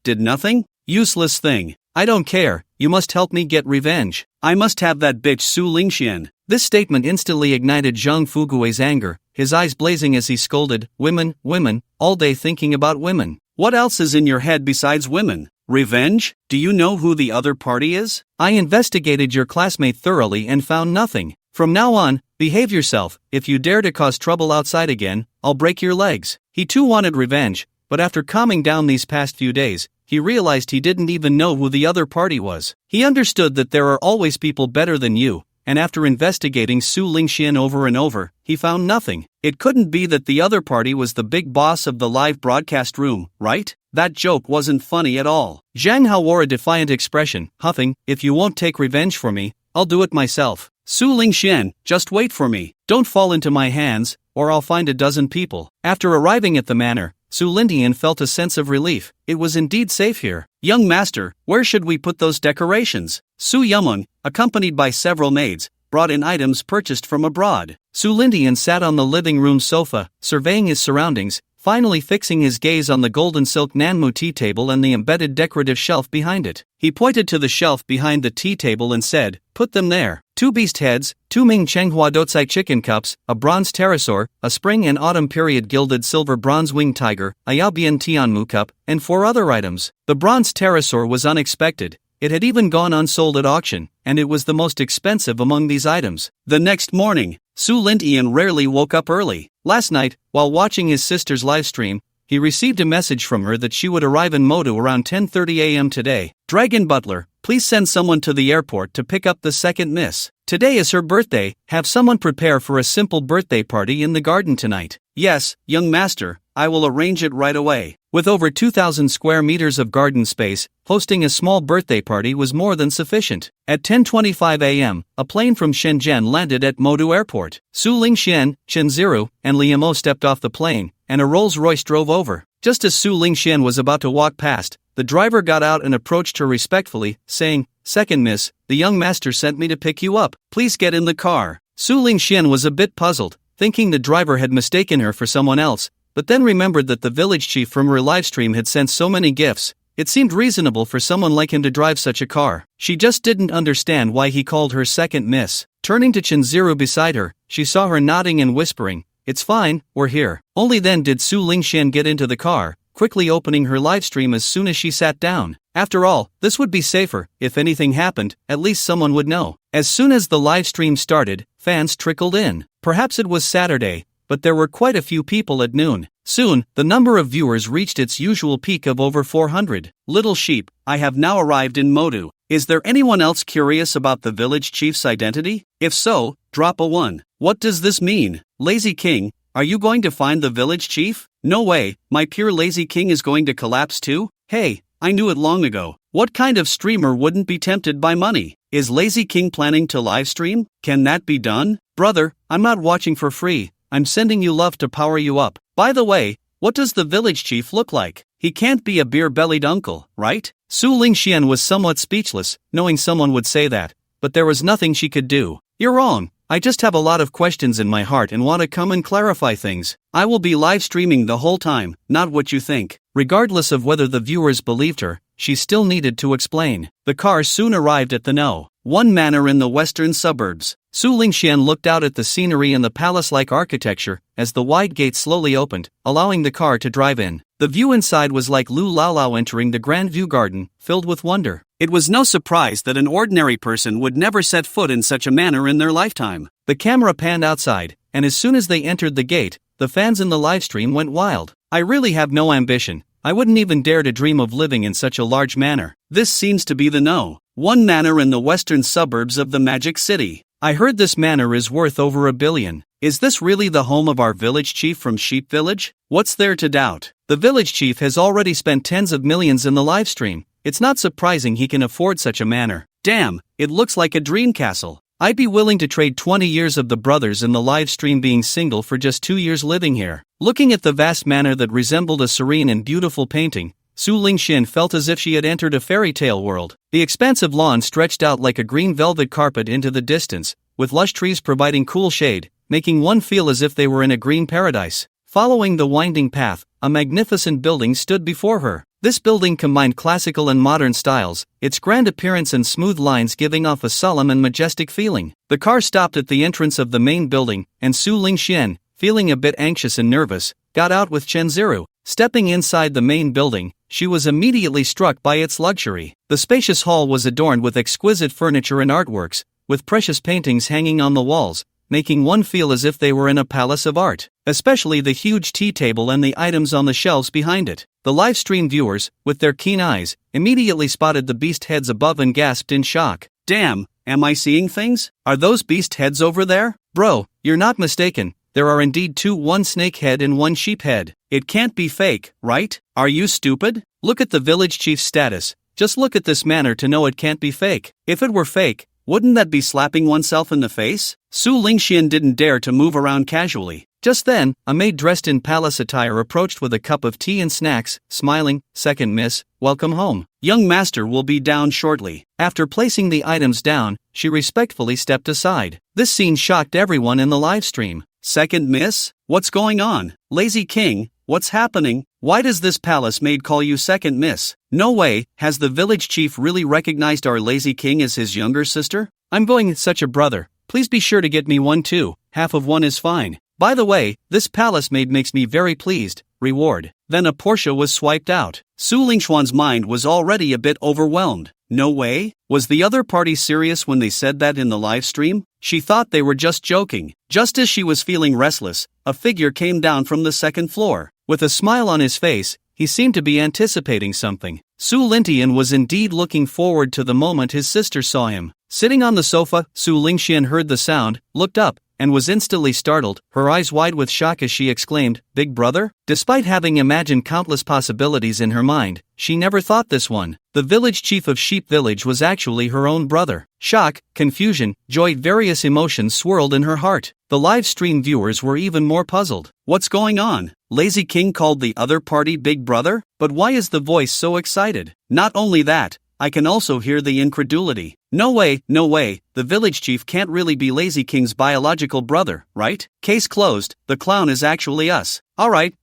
Did nothing? Useless thing. I don't care, you must help me get revenge. I must have that bitch Su Lingxian. This statement instantly ignited Zhang Fugui's anger, his eyes blazing as he scolded, women, all day thinking about women. What else is in your head besides women? Revenge? Do you know who the other party is? I investigated your classmate thoroughly and found nothing. From now on, behave yourself. If you dare to cause trouble outside again, I'll break your legs. He too wanted revenge, but after calming down these past few days, he realized he didn't even know who the other party was. He understood that there are always people better than you, and after investigating Su Lingxian over and over, he found nothing. It couldn't be that the other party was the big boss of the live broadcast room, right? That joke wasn't funny at all. Zhang Hao wore a defiant expression, huffing, if you won't take revenge for me, I'll do it myself. Su Lingxian, just wait for me. Don't fall into my hands, or I'll find a dozen people. After arriving at the manor, Su Lintian felt a sense of relief. It was indeed safe here. Young master, where should we put those decorations? Su Yumeng, accompanied by several maids, brought in items purchased from abroad. Su Lintian sat on the living room sofa, surveying his surroundings, finally fixing his gaze on the golden silk Nanmu tea table and the embedded decorative shelf behind it. He pointed to the shelf behind the tea table and said, "Put them there. 2 beast heads, 2 Ming Chenghua Dotsai chicken cups, a bronze pterosaur, a spring and autumn period gilded silver bronze winged tiger, a Yaobian Tianmu cup, and 4 other items." The bronze pterosaur was unexpected. It had even gone unsold at auction, and it was the most expensive among these items. The next morning, Su Lin-Ian rarely woke up early. Last night, while watching his sister's livestream, he received a message from her that she would arrive in Modu around 10:30 a.m. today. "Dragon Butler, please send someone to the airport to pick up the second miss. Today is her birthday, have someone prepare for a simple birthday party in the garden tonight." "Yes, young master, I will arrange it right away." With over 2,000 square meters of garden space, hosting a small birthday party was more than sufficient. At 10:25 a.m., a plane from Shenzhen landed at Modu Airport. Su Lingxian, Chen Ziru, and Liu Mo stepped off the plane, and a Rolls-Royce drove over. Just as Su Lingxian was about to walk past, the driver got out and approached her respectfully, saying, "Second miss, the young master sent me to pick you up. Please get in the car." Su Lingxian was a bit puzzled, thinking the driver had mistaken her for someone else, but then remembered that the village chief from her livestream had sent so many gifts. It seemed reasonable for someone like him to drive such a car. She just didn't understand why he called her second miss. Turning to Chinziru beside her, she saw her nodding and whispering, "It's fine, we're here." Only then did Su Lingxian get into the car, quickly opening her livestream as soon as she sat down. After all, this would be safer. If anything happened, at least someone would know. As soon as the livestream started, fans trickled in. Perhaps it was Saturday, but there were quite a few people at noon. Soon, the number of viewers reached its usual peak of over 400. "Little sheep, I have now arrived in Modu. Is there anyone else curious about the village chief's identity? If so, drop a 1. What does this mean? Lazy King, are you going to find the village chief? No way, my pure Lazy King is going to collapse too? Hey, I knew it long ago. What kind of streamer wouldn't be tempted by money? Is Lazy King planning to livestream? Can that be done? Brother, I'm not watching for free. I'm sending you love to power you up. By the way, what does the village chief look like? He can't be a beer-bellied uncle, right?" Su Lingxian was somewhat speechless, knowing someone would say that, but there was nothing she could do. "You're wrong. I just have a lot of questions in my heart and want to come and clarify things. I will be live streaming the whole time, not what you think." Regardless of whether the viewers believed her, she still needed to explain. The car soon arrived at the No. 1 manor in the western suburbs. Su Lingxian looked out at the scenery and the palace-like architecture as the wide gate slowly opened, allowing the car to drive in. The view inside was like Lu Laolao entering the Grand View Garden, filled with wonder. It was no surprise that an ordinary person would never set foot in such a manor in their lifetime. The camera panned outside, and as soon as they entered the gate, the fans in the livestream went wild. "I really have no ambition. I wouldn't even dare to dream of living in such a large manor. This seems to be the No. 1 manor in the western suburbs of the Magic City. I heard this manor is worth over $1 billion. Is this really the home of our village chief from Sheep Village? What's there to doubt? The village chief has already spent tens of millions in the livestream. It's not surprising he can afford such a manor. Damn, it looks like a dream castle. I'd be willing to trade 20 years of the brothers in the livestream being single for just 2 years living here." Looking at the vast manor that resembled a serene and beautiful painting, Su Lingxian felt as if she had entered a fairy tale world. The expansive lawn stretched out like a green velvet carpet into the distance, with lush trees providing cool shade, making one feel as if they were in a green paradise. Following the winding path, a magnificent building stood before her. This building combined classical and modern styles, its grand appearance and smooth lines giving off a solemn and majestic feeling. The car stopped at the entrance of the main building, and Su Lingxian, feeling a bit anxious and nervous, got out with Chen Ziru. Stepping inside the main building, she was immediately struck by its luxury. The spacious hall was adorned with exquisite furniture and artworks, with precious paintings hanging on the walls, making one feel as if they were in a palace of art, especially the huge tea table and the items on the shelves behind it. The livestream viewers, with their keen eyes, immediately spotted the beast heads above and gasped in shock. "Damn, am I seeing things? Are those beast heads over there? Bro, you're not mistaken. There are indeed 2, 1 snake head and 1 sheep head. It can't be fake, right? Are you stupid? Look at the village chief's status. Just look at this manor to know it can't be fake. If it were fake, wouldn't that be slapping oneself in the face?" Su Lingxian didn't dare to move around casually. Just then, a maid dressed in palace attire approached with a cup of tea and snacks, smiling, "Second miss, welcome home. Young master will be down shortly." After placing the items down, she respectfully stepped aside. This scene shocked everyone in the livestream. "Second miss? What's going on? Lazy King, What's happening? Why does this palace maid call you second miss? No way, has the village chief really recognized our lazy king as his younger sister? I'm going such a brother. Please be sure to get me one too, half of one is fine. By the way, this palace maid makes me very pleased. Reward. Then a Portia was swiped out. Su Lingxuan's mind was already a bit overwhelmed. No way? Was the other party serious when they said that in the live stream? She thought they were just joking. Just as she was feeling restless, a figure came down from the second floor. With a smile on his face, he seemed to be anticipating something. Su Lingtian was indeed looking forward to the moment his sister saw him. Sitting on the sofa, Su Lingxian heard the sound, looked up, and was instantly startled, her eyes wide with shock as she exclaimed, "Big brother?" Despite having imagined countless possibilities in her mind, she never thought this one. The village chief of Sheep Village was actually her own brother. Shock, confusion, joy, various emotions swirled in her heart. The live stream viewers were even more puzzled. What's going on? Lazy King called the other party Big Brother? But why is the voice so excited? Not only that, I can also hear the incredulity. No way, the village chief can't really be Lazy King's biological brother, right? Case closed, the clown is actually us. Alright,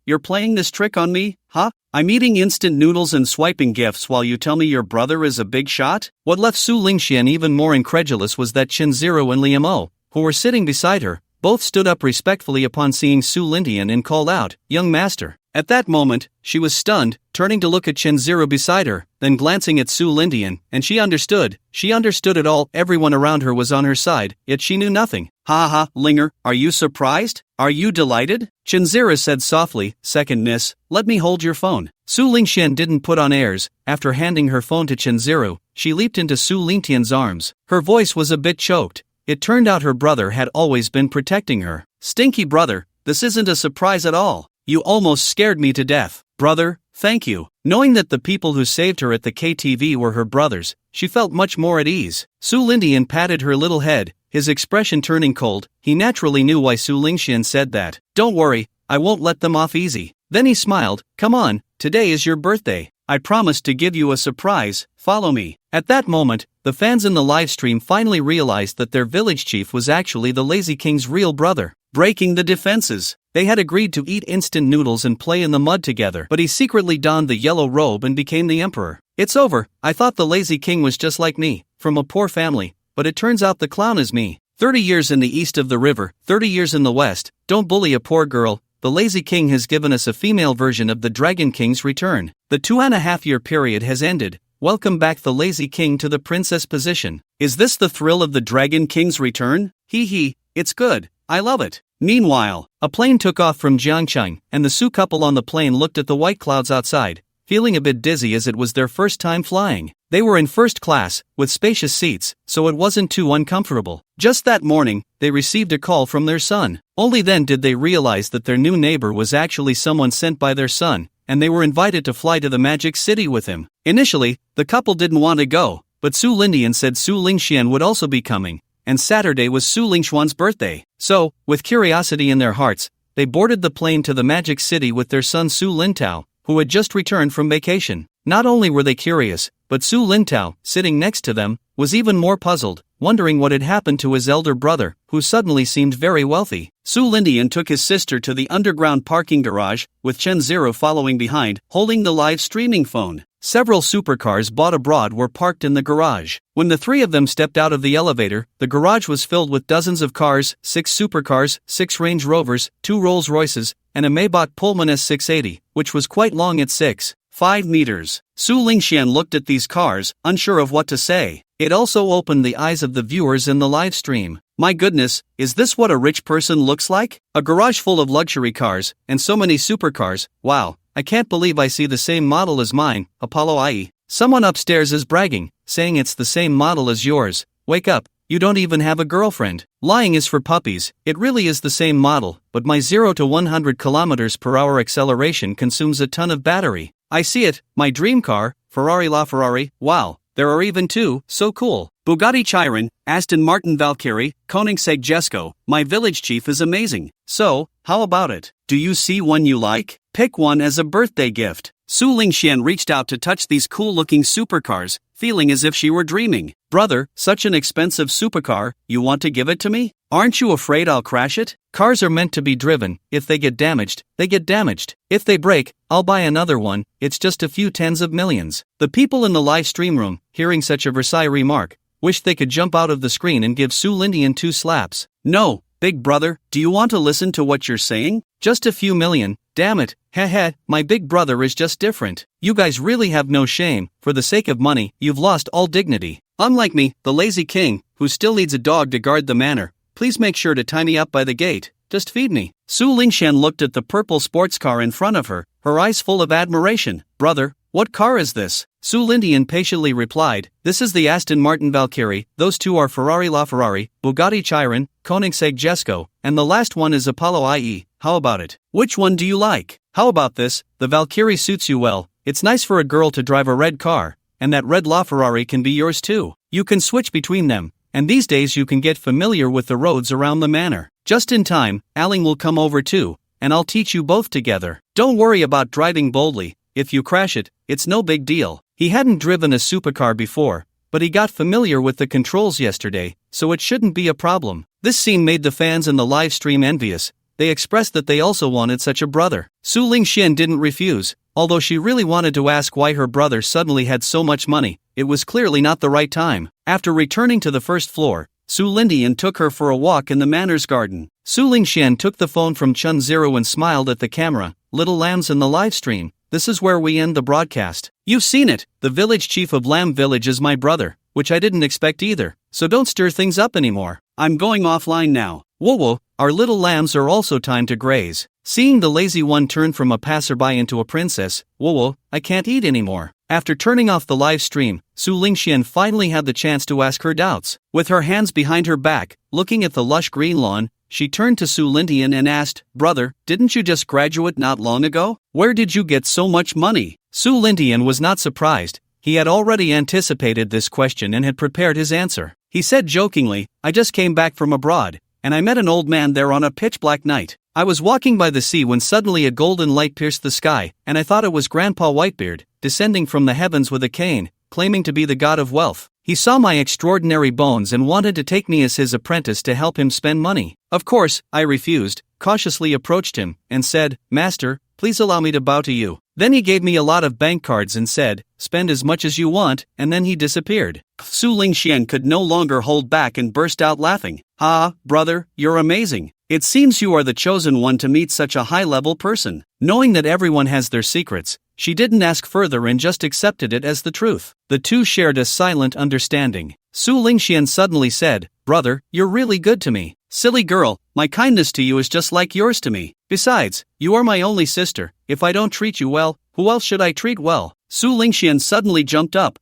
you're playing this trick on me, huh? I'm eating instant noodles and swiping gifts while you tell me your brother is a big shot? What left Su Lingxian even more incredulous was that Chinziro and Liamo, who were sitting beside her, both stood up respectfully upon seeing Su Lingtian and called out, "Young master." At that moment, she was stunned, turning to look at Chinziro beside her, then glancing at Su Lingtian, and she understood it all. Everyone around her was on her side, yet she knew nothing. Ha, Linger, are you surprised? Are you delighted? Chinziro said softly, "Second miss, let me hold your phone." Su Lingxian didn't put on airs. After handing her phone to Chinziro, she leaped into Su Lingtian's arms. Her voice was a bit choked. It turned out her brother had always been protecting her. Stinky brother, this isn't a surprise at all. You almost scared me to death. Brother, thank you. Knowing that the people who saved her at the KTV were her brothers, she felt much more at ease. Su Lingtian patted her little head, his expression turning cold. He naturally knew why Su Lingxian said that. Don't worry, I won't let them off easy. Then he smiled, "Come on, today is your birthday. I promised to give you a surprise, follow me." At that moment, the fans in the livestream finally realized that their village chief was actually the Lazy King's real brother. Breaking the defenses. They had agreed to eat instant noodles and play in the mud together, but he secretly donned the yellow robe and became the emperor. It's over, I thought the Lazy King was just like me, from a poor family, but it turns out the clown is me. 30 years in the east of the river, 30 years in the west, don't bully a poor girl. The Lazy King has given us a female version of the Dragon King's return. The 2.5-year period has ended. Welcome back the Lazy King to the princess position. Is this the thrill of the Dragon King's return? Hee, it's good. I love it. Meanwhile, a plane took off from Jiangcheng, and the Su couple on the plane looked at the white clouds outside, feeling a bit dizzy as it was their first time flying. They were in first class, with spacious seats, so it wasn't too uncomfortable. Just that morning, they received a call from their son. Only then did they realize that their new neighbor was actually someone sent by their son, and they were invited to fly to the Magic City with him. Initially, the couple didn't want to go, but Su Lingtian said Su Lingxian would also be coming, and Saturday was Su Lingxuan's birthday. So, with curiosity in their hearts, they boarded the plane to the Magic City with their son Su Lintao, who had just returned from vacation. Not only were they curious, but Su Lintao, sitting next to them, was even more puzzled, wondering what had happened to his elder brother, who suddenly seemed very wealthy. Su Lingtian took his sister to the underground parking garage, with Chenziro following behind, holding the live streaming phone. Several supercars bought abroad were parked in the garage. When the three of them stepped out of the elevator, the garage was filled with dozens of cars, 6 supercars, 6 Range Rovers, 2 Rolls Royces, and a Maybach Pullman S680, which was quite long at 6.5 meters. Su Lingxian looked at these cars, unsure of what to say. It also opened the eyes of the viewers in the live stream. My goodness, is this what a rich person looks like? A garage full of luxury cars, and so many supercars, wow. I can't believe I see the same model as mine, Apollo IE. Someone upstairs is bragging, saying it's the same model as yours. Wake up, you don't even have a girlfriend. Lying is for puppies, it really is the same model, but my 0 to 100 km/h acceleration consumes a ton of battery. I see it, my dream car, Ferrari LaFerrari, wow, there are even 2, so cool. Bugatti Chiron, Aston Martin Valkyrie, Koenigsegg Jesko, my village chief is amazing. So, how about it? Do you see one you like? Pick one as a birthday gift. Su Lingxian reached out to touch these cool-looking supercars, feeling as if she were dreaming. Brother, such an expensive supercar, you want to give it to me? Aren't you afraid I'll crash it? Cars are meant to be driven. If they get damaged, they get damaged. If they break, I'll buy another one. It's just a few tens of millions. The people in the live stream room, hearing such a Versailles remark, wished they could jump out of the screen and give Su Lindian 2 slaps. No, big brother, do you want to listen to what you're saying? Just a few million, damn it, heh, my big brother is just different. You guys really have no shame. For the sake of money, you've lost all dignity. Unlike me, the lazy king, who still needs a dog to guard the manor, please make sure to tie me up by the gate. Just feed me. Su Lingshan looked at the purple sports car in front of her, her eyes full of admiration. Brother, what car is this? Su Lindian patiently replied, this is the Aston Martin Valkyrie, those two are Ferrari LaFerrari, Bugatti Chiron, Koenigsegg Jesko, and the last one is Apollo IE. How about it? Which one do you like? How about this? The Valkyrie suits you well. It's nice for a girl to drive a red car, and that red LaFerrari can be yours too. You can switch between them, and these days you can get familiar with the roads around the manor. Just in time, Aling will come over too, and I'll teach you both together. Don't worry about driving boldly. If you crash it, it's no big deal. He hadn't driven a supercar before, but he got familiar with the controls yesterday, so it shouldn't be a problem. This scene made the fans in the live stream envious. They expressed that they also wanted such a brother. Su Lingxian didn't refuse, although she really wanted to ask why her brother suddenly had so much money. It was clearly not the right time. After returning to the first floor, Su Lindian took her for a walk in the manor's garden. Su Lingxian took the phone from Chun Zero and smiled at the camera. Little lambs in the live stream. This is where we end the broadcast. You've seen it. The village chief of Lamb Village is my brother, which I didn't expect either. So don't stir things up anymore. I'm going offline now. Whoa, our little lambs are also time to graze. Seeing the lazy one turn from a passerby into a princess, whoa, I can't eat anymore. After turning off the live stream, Su Lingxian finally had the chance to ask her doubts. With her hands behind her back, looking at the lush green lawn, she turned to Su Lindian and asked, Brother, didn't you just graduate not long ago? Where did you get so much money? Su Lindian was not surprised. He had already anticipated this question and had prepared his answer. He said jokingly, I just came back from abroad, and I met an old man there on a pitch-black night. I was walking by the sea when suddenly a golden light pierced the sky, and I thought it was Grandpa Whitebeard, descending from the heavens with a cane, claiming to be the god of wealth. He saw my extraordinary bones and wanted to take me as his apprentice to help him spend money. Of course, I refused, cautiously approached him, and said, Master, please allow me to bow to you. Then he gave me a lot of bank cards and said, spend as much as you want, and then he disappeared. Su Lingxian could no longer hold back and burst out laughing. Ah, brother, you're amazing. It seems you are the chosen one to meet such a high-level person. Knowing that everyone has their secrets, she didn't ask further and just accepted it as the truth. The two shared a silent understanding. Su Lingxian suddenly said, Brother, you're really good to me. Silly girl, my kindness to you is just like yours to me. Besides, you are my only sister. If I don't treat you well, who else should I treat well? Su Lingxian suddenly jumped up.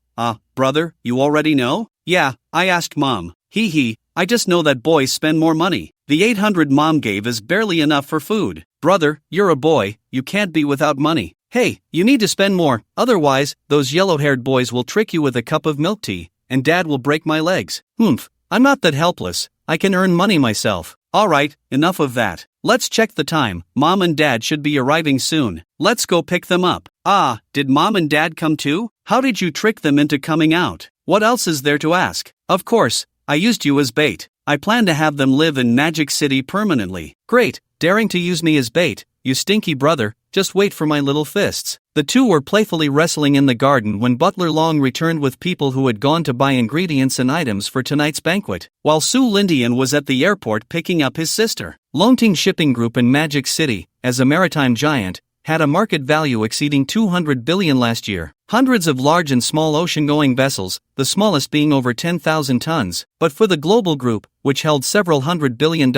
Brother, you already know? Yeah, I asked Mom. I just know that boys spend more money. The 800 Mom gave is barely enough for food. Brother, you're a boy, you can't be without money. Hey, you need to spend more, otherwise, those yellow-haired boys will trick you with a cup of milk tea, and Dad will break my legs. I'm not that helpless. I can earn money myself. Alright, enough of that. Let's check the time. Mom and Dad should be arriving soon. Let's go pick them up. Did Mom and Dad come too? How did you trick them into coming out? What else is there to ask? Of course, I used you as bait. I plan to have them live in Magic City permanently. Great, daring to use me as bait, you stinky brother, just wait for my little fists. The two were playfully wrestling in the garden when Butler Long returned with people who had gone to buy ingredients and items for tonight's banquet, while Su Lindian was at the airport picking up his sister. Longting Shipping Group in Magic City, as a maritime giant, had a market value exceeding 200 billion last year. Hundreds of large and small ocean-going vessels, the smallest being over 10,000 tons. But for the global group, which held several $100 billion,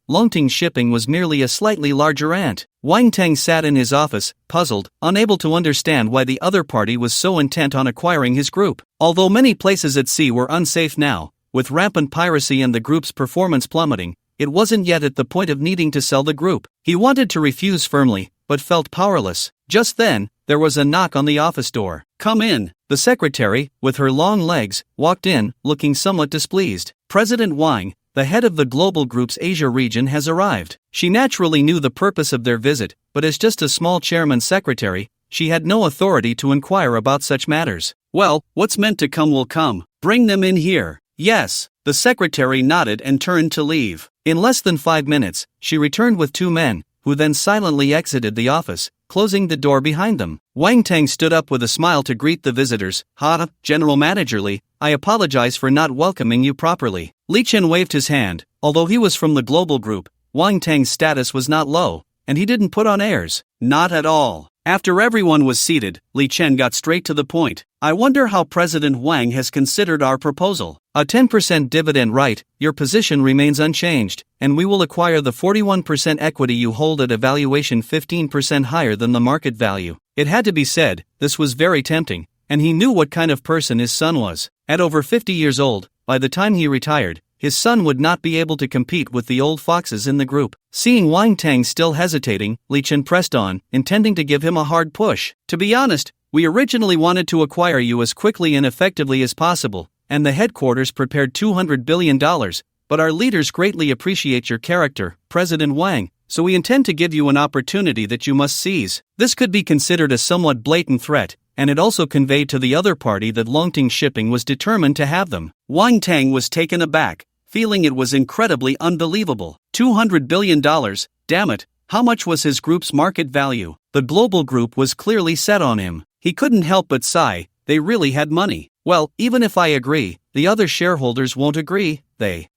Longting Shipping was merely a slightly larger ant. Wang Teng sat in his office, puzzled, unable to understand why the other party was so intent on acquiring his group. Although many places at sea were unsafe now, with rampant piracy and the group's performance plummeting, it wasn't yet at the point of needing to sell the group. He wanted to refuse firmly, but felt powerless. Just then, there was a knock on the office door. Come in. The secretary, with her long legs, walked in, looking somewhat displeased. President Wang, the head of the global group's Asia region, has arrived. She naturally knew the purpose of their visit, but as just a small chairman's secretary, she had no authority to inquire about such matters. Well, what's meant to come will come. Bring them in here. Yes. The secretary nodded and turned to leave. In less than 5 minutes, she returned with 2 men, who then silently exited the office, closing the door behind them. Wang Tang stood up with a smile to greet the visitors. General Manager Li, I apologize for not welcoming you properly. Li Chen waved his hand. Although he was from the global group, Wang Tang's status was not low, and he didn't put on airs. Not at all. After everyone was seated, Li Chen got straight to the point. I wonder how President Wang has considered our proposal. A 10% dividend right, your position remains unchanged, and we will acquire the 41% equity you hold at a valuation 15% higher than the market value. It had to be said, this was very tempting, and he knew what kind of person his son was. At over 50 years old, by the time he retired, his son would not be able to compete with the old foxes in the group. Seeing Wang Tang still hesitating, Li Chen pressed on, intending to give him a hard push. To be honest, we originally wanted to acquire you as quickly and effectively as possible, and the headquarters prepared $200 billion, but our leaders greatly appreciate your character, President Wang, so we intend to give you an opportunity that you must seize. This could be considered a somewhat blatant threat, and it also conveyed to the other party that Longting Shipping was determined to have them. Wang Tang was taken aback, feeling it was incredibly unbelievable. $200 billion, damn it, how much was his group's market value? The global group was clearly set on him. He couldn't help but sigh, they really had money. Well, even if I agree, the other shareholders won't agree,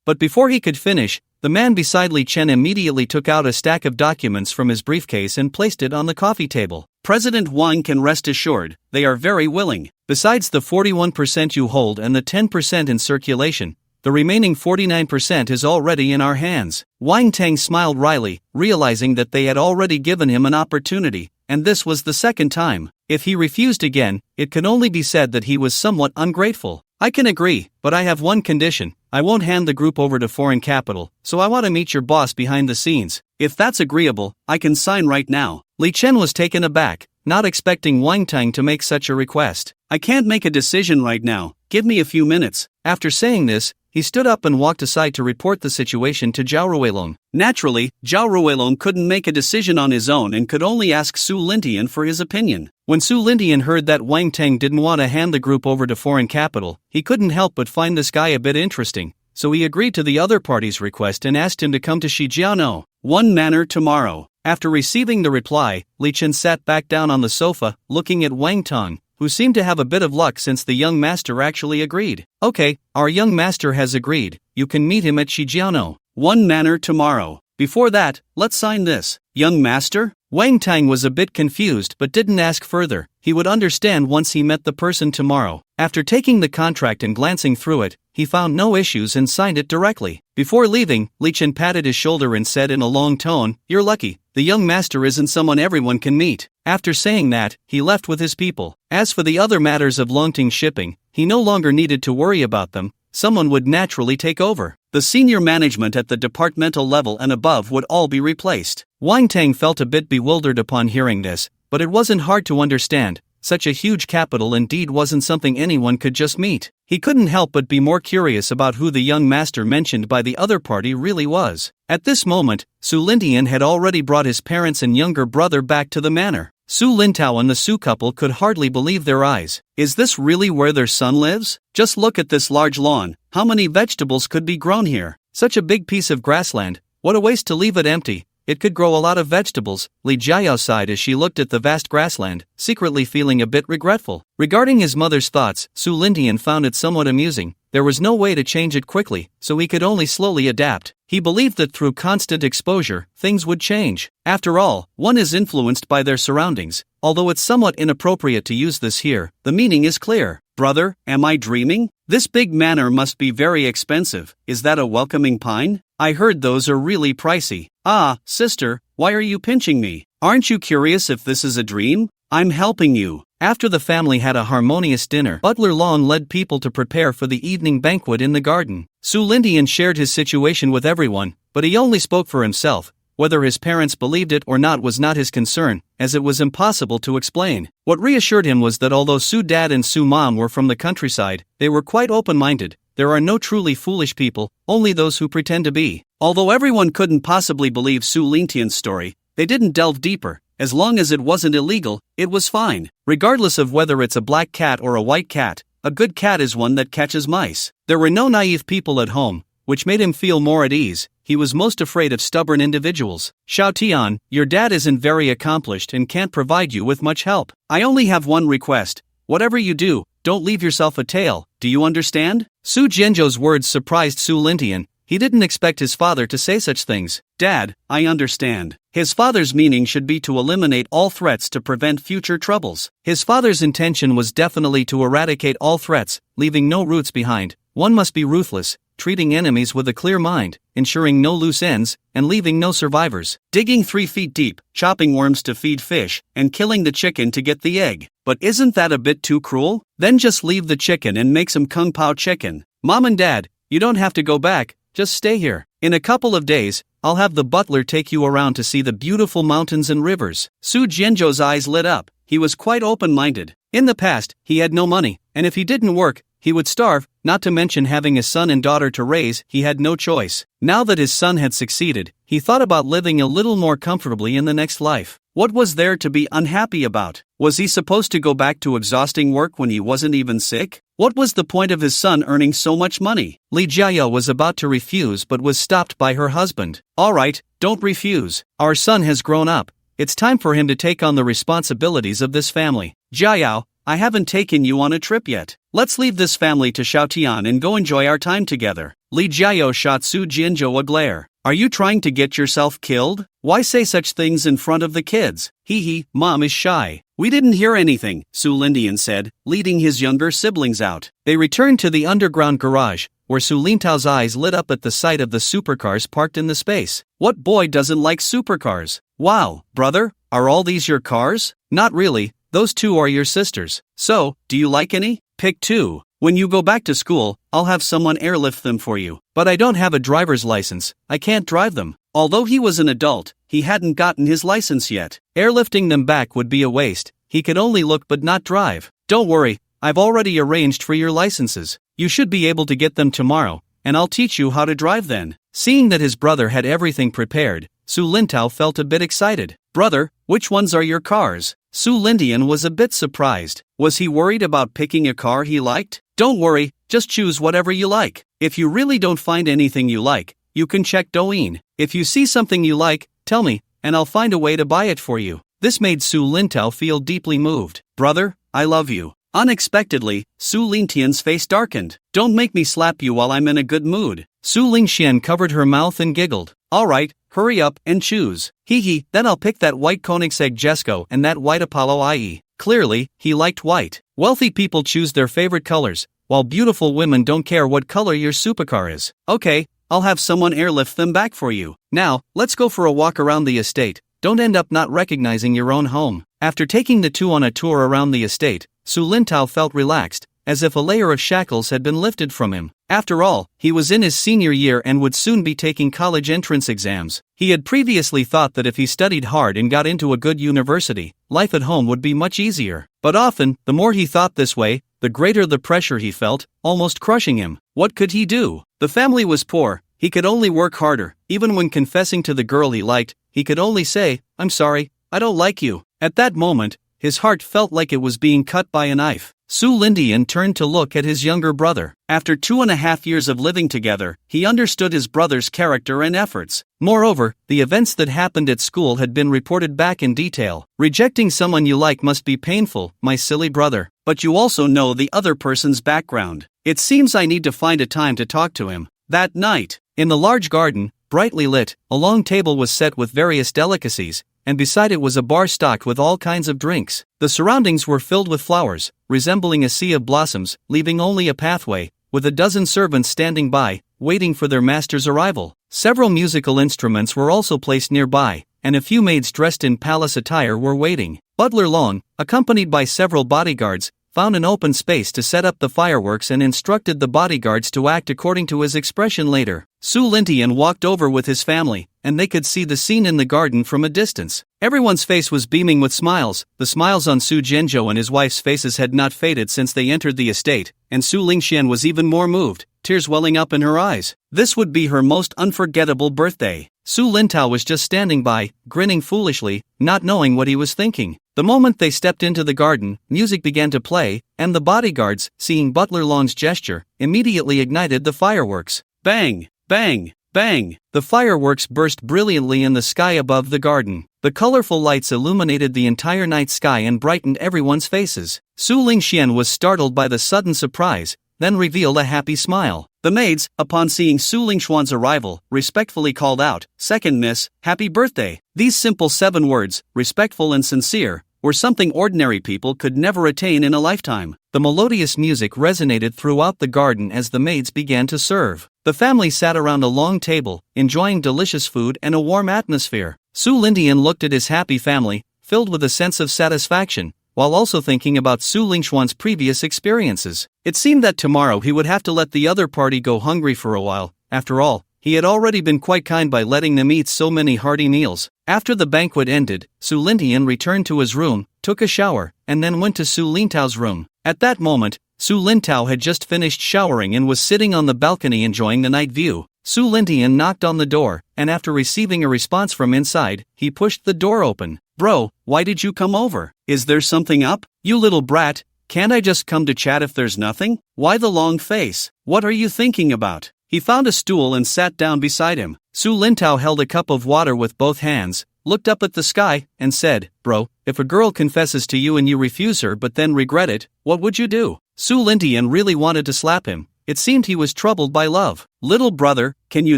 But before he could finish, the man beside Li Chen immediately took out a stack of documents from his briefcase and placed it on the coffee table. President Wang can rest assured, they are very willing. Besides the 41% you hold and the 10% in circulation, the remaining 49% is already in our hands. Wang Tang smiled wryly, realizing that they had already given him an opportunity, and this was the second time. If he refused again, it can only be said that he was somewhat ungrateful. I can agree, but I have one condition. I won't hand the group over to foreign capital, so I want to meet your boss behind the scenes. If that's agreeable, I can sign right now. Li Chen was taken aback, not expecting Wang Tang to make such a request. I can't make a decision right now, give me a few minutes. After saying this, he stood up and walked aside to report the situation to Zhao Ruilong. Naturally, Zhao Ruilong couldn't make a decision on his own and could only ask Su Lintian for his opinion. When Su Lintian heard that Wang Tang didn't want to hand the group over to foreign capital, he couldn't help but find this guy a bit interesting, so he agreed to the other party's request and asked him to come to Shijiano, one manor tomorrow. After receiving the reply, Li Chen sat back down on the sofa, looking at Wang Tang, who seemed to have a bit of luck since the young master actually agreed. Okay, our young master has agreed, you can meet him at Shijiano, one manor tomorrow. Before that, let's sign this. Young master? Wang Tang was a bit confused but didn't ask further. He would understand once he met the person tomorrow. After taking the contract and glancing through it, he found no issues and signed it directly. Before leaving, Li Chen patted his shoulder and said in a long tone, "You're lucky, the young master isn't someone everyone can meet." After saying that, he left with his people. As for the other matters of Longting Shipping, he no longer needed to worry about them. Someone would naturally take over. The senior management at the departmental level and above would all be replaced. Wang Tang felt a bit bewildered upon hearing this, but it wasn't hard to understand. Such a huge capital indeed wasn't something anyone could just meet. He couldn't help but be more curious about who the young master mentioned by the other party really was. At this moment, Su Lintian had already brought his parents and younger brother back to the manor. Su Lintao and the Su couple could hardly believe their eyes. Is this really where their son lives? Just look at this large lawn. How many vegetables could be grown here? Such a big piece of grassland. What a waste to leave it empty. It could grow a lot of vegetables. Li Jiao sighed as she looked at the vast grassland, secretly feeling a bit regretful. Regarding his mother's thoughts, Su Lintian found it somewhat amusing. There was no way to change it quickly, so he could only slowly adapt. He believed that through constant exposure, things would change. After all, one is influenced by their surroundings. Although it's somewhat inappropriate to use this here, the meaning is clear. Brother, am I dreaming? This big manor must be very expensive. Is that a welcoming pine? I heard those are really pricey. Ah, sister, why are you pinching me? Aren't you curious if this is a dream? I'm helping you. After the family had a harmonious dinner, Butler Long led people to prepare for the evening banquet in the garden. Su Lintian shared his situation with everyone, but he only spoke for himself. Whether his parents believed it or not was not his concern, as it was impossible to explain. What reassured him was that although Su Dad and Su Mom were from the countryside, they were quite open-minded. There are no truly foolish people, only those who pretend to be. Although everyone couldn't possibly believe Su Lintian's story, they didn't delve deeper. As long as it wasn't illegal, it was fine. Regardless of whether it's a black cat or a white cat, a good cat is one that catches mice. There were no naive people at home, which made him feel more at ease. he was most afraid of stubborn individuals. Xiaotian, your dad isn't very accomplished and can't provide you with much help. I only have one request. Whatever you do, don't leave yourself a tail, do you understand? Su Jianzhou's words surprised Su Lintian. He didn't expect his father to say such things. Dad, I understand. His father's meaning should be to eliminate all threats to prevent future troubles. His father's intention was definitely to eradicate all threats, leaving no roots behind. One must be ruthless, treating enemies with a clear mind, ensuring no loose ends, and leaving no survivors. Digging 3 feet deep, chopping worms to feed fish, and killing the chicken to get the egg. But isn't that a bit too cruel? Then just leave the chicken and make some Kung Pao chicken. Mom and Dad, you don't have to go back, just stay here. In a couple of days, I'll have the butler take you around to see the beautiful mountains and rivers. Su Jianzhou's eyes lit up. He was quite open-minded. In the past, he had no money, and if he didn't work, he would starve, not to mention having a son and daughter to raise. He had no choice. Now that his son had succeeded, he thought about living a little more comfortably in the next life. What was there to be unhappy about? Was he supposed to go back to exhausting work when he wasn't even sick? What was the point of his son earning so much money? Li Jiao was about to refuse but was stopped by her husband. All right, don't refuse. Our son has grown up. It's time for him to take on the responsibilities of this family. Jiao, I haven't taken you on a trip yet. Let's leave this family to Xiaotian and go enjoy our time together. Li Jiao shot Su Jianzhou a glare. Are you trying to get yourself killed? Why say such things in front of the kids? Hee, Mom is shy. We didn't hear anything, Su Lintian said, leading his younger siblings out. They returned to the underground garage, where Su Lintao's eyes lit up at the sight of the supercars parked in the space. What boy doesn't like supercars? Wow, brother, are all these your cars? Not really, those 2 are your sisters. So, do you like any? Pick 2. When you go back to school, I'll have someone airlift them for you. But I don't have a driver's license, I can't drive them. Although he was an adult, he hadn't gotten his license yet. Airlifting them back would be a waste. He could only look but not drive. Don't worry, I've already arranged for your licenses. You should be able to get them tomorrow, and I'll teach you how to drive then. Seeing that his brother had everything prepared, Su Lintao felt a bit excited. Brother, which ones are your cars? Su Lintian was a bit surprised. Was he worried about picking a car he liked? Don't worry, just choose whatever you like. If you really don't find anything you like, you can check Douyin. If you see something you like, tell me, and I'll find a way to buy it for you. This made Su Lintao feel deeply moved. Brother, I love you. Unexpectedly, Su Lintian's face darkened. Don't make me slap you while I'm in a good mood. Su Lingxian covered her mouth and giggled. Alright, hurry up and choose. Hee, then I'll pick that white Koenigsegg Jesko and that white Apollo IE. Clearly, he liked white. Wealthy people choose their favorite colors, while beautiful women don't care what color your supercar is. Okay, I'll have someone airlift them back for you. Now, let's go for a walk around the estate. Don't end up not recognizing your own home. After taking the 2 on a tour around the estate, Su Lintao felt relaxed, as if a layer of shackles had been lifted from him. After all, he was in his senior year and would soon be taking college entrance exams. He had previously thought that if he studied hard and got into a good university, life at home would be much easier. But often, the more he thought this way, the greater the pressure he felt, almost crushing him. What could he do? The family was poor. He could only work harder. Even when confessing to the girl he liked, he could only say, I'm sorry, I don't like you. At that moment, his heart felt like it was being cut by a knife. Su Lintian turned to look at his younger brother. After 2.5 years of living together, he understood his brother's character and efforts. Moreover, the events that happened at school had been reported back in detail. Rejecting someone you like must be painful, my silly brother. But you also know the other person's background. It seems I need to find a time to talk to him. That night, in the large garden, brightly lit, a long table was set with various delicacies, and beside it was a bar stocked with all kinds of drinks. The surroundings were filled with flowers, resembling a sea of blossoms, leaving only a pathway, with a dozen servants standing by, waiting for their master's arrival. Several musical instruments were also placed nearby, and a few maids dressed in palace attire were waiting. Butler Long, accompanied by several bodyguards, found an open space to set up the fireworks and instructed the bodyguards to act according to his expression later. Su Lintian walked over with his family, and they could see the scene in the garden from a distance. Everyone's face was beaming with smiles. The smiles on Su Jianzhou and his wife's faces had not faded since they entered the estate, and Su Lingxian was even more moved, tears welling up in her eyes. This would be her most unforgettable birthday. Su Lintao was just standing by, grinning foolishly, not knowing what he was thinking. The moment they stepped into the garden, music began to play, and the bodyguards, seeing Butler Long's gesture, immediately ignited the fireworks. Bang! Bang! Bang! The fireworks burst brilliantly in the sky above the garden. The colorful lights illuminated the entire night sky and brightened everyone's faces. Su Lingxian was startled by the sudden surprise, then revealed a happy smile. The maids, upon seeing Su Lingxuan's arrival, respectfully called out, "Second miss, happy birthday." These simple 7 words, respectful and sincere, were something ordinary people could never attain in a lifetime. The melodious music resonated throughout the garden as the maids began to serve. The family sat around a long table, enjoying delicious food and a warm atmosphere. Su Lindian looked at his happy family, filled with a sense of satisfaction, while also thinking about Su Lingxuan's previous experiences. It seemed that tomorrow he would have to let the other party go hungry for a while. After all, he had already been quite kind by letting them eat so many hearty meals. After the banquet ended, Su Lindian returned to his room, took a shower, and then went to Su Lintao's room. At that moment, Su Lintao had just finished showering and was sitting on the balcony enjoying the night view. Su Lindian knocked on the door, and after receiving a response from inside, he pushed the door open. "Bro, why did you come over? Is there something up? You little brat, can't I just come to chat if there's nothing? Why the long face? What are you thinking about?" He found a stool and sat down beside him. Su Lintao held a cup of water with both hands, looked up at the sky, and said, "Bro, if a girl confesses to you and you refuse her but then regret it, what would you do?" Su Lindian really wanted to slap him. It seemed he was troubled by love. "Little brother, can you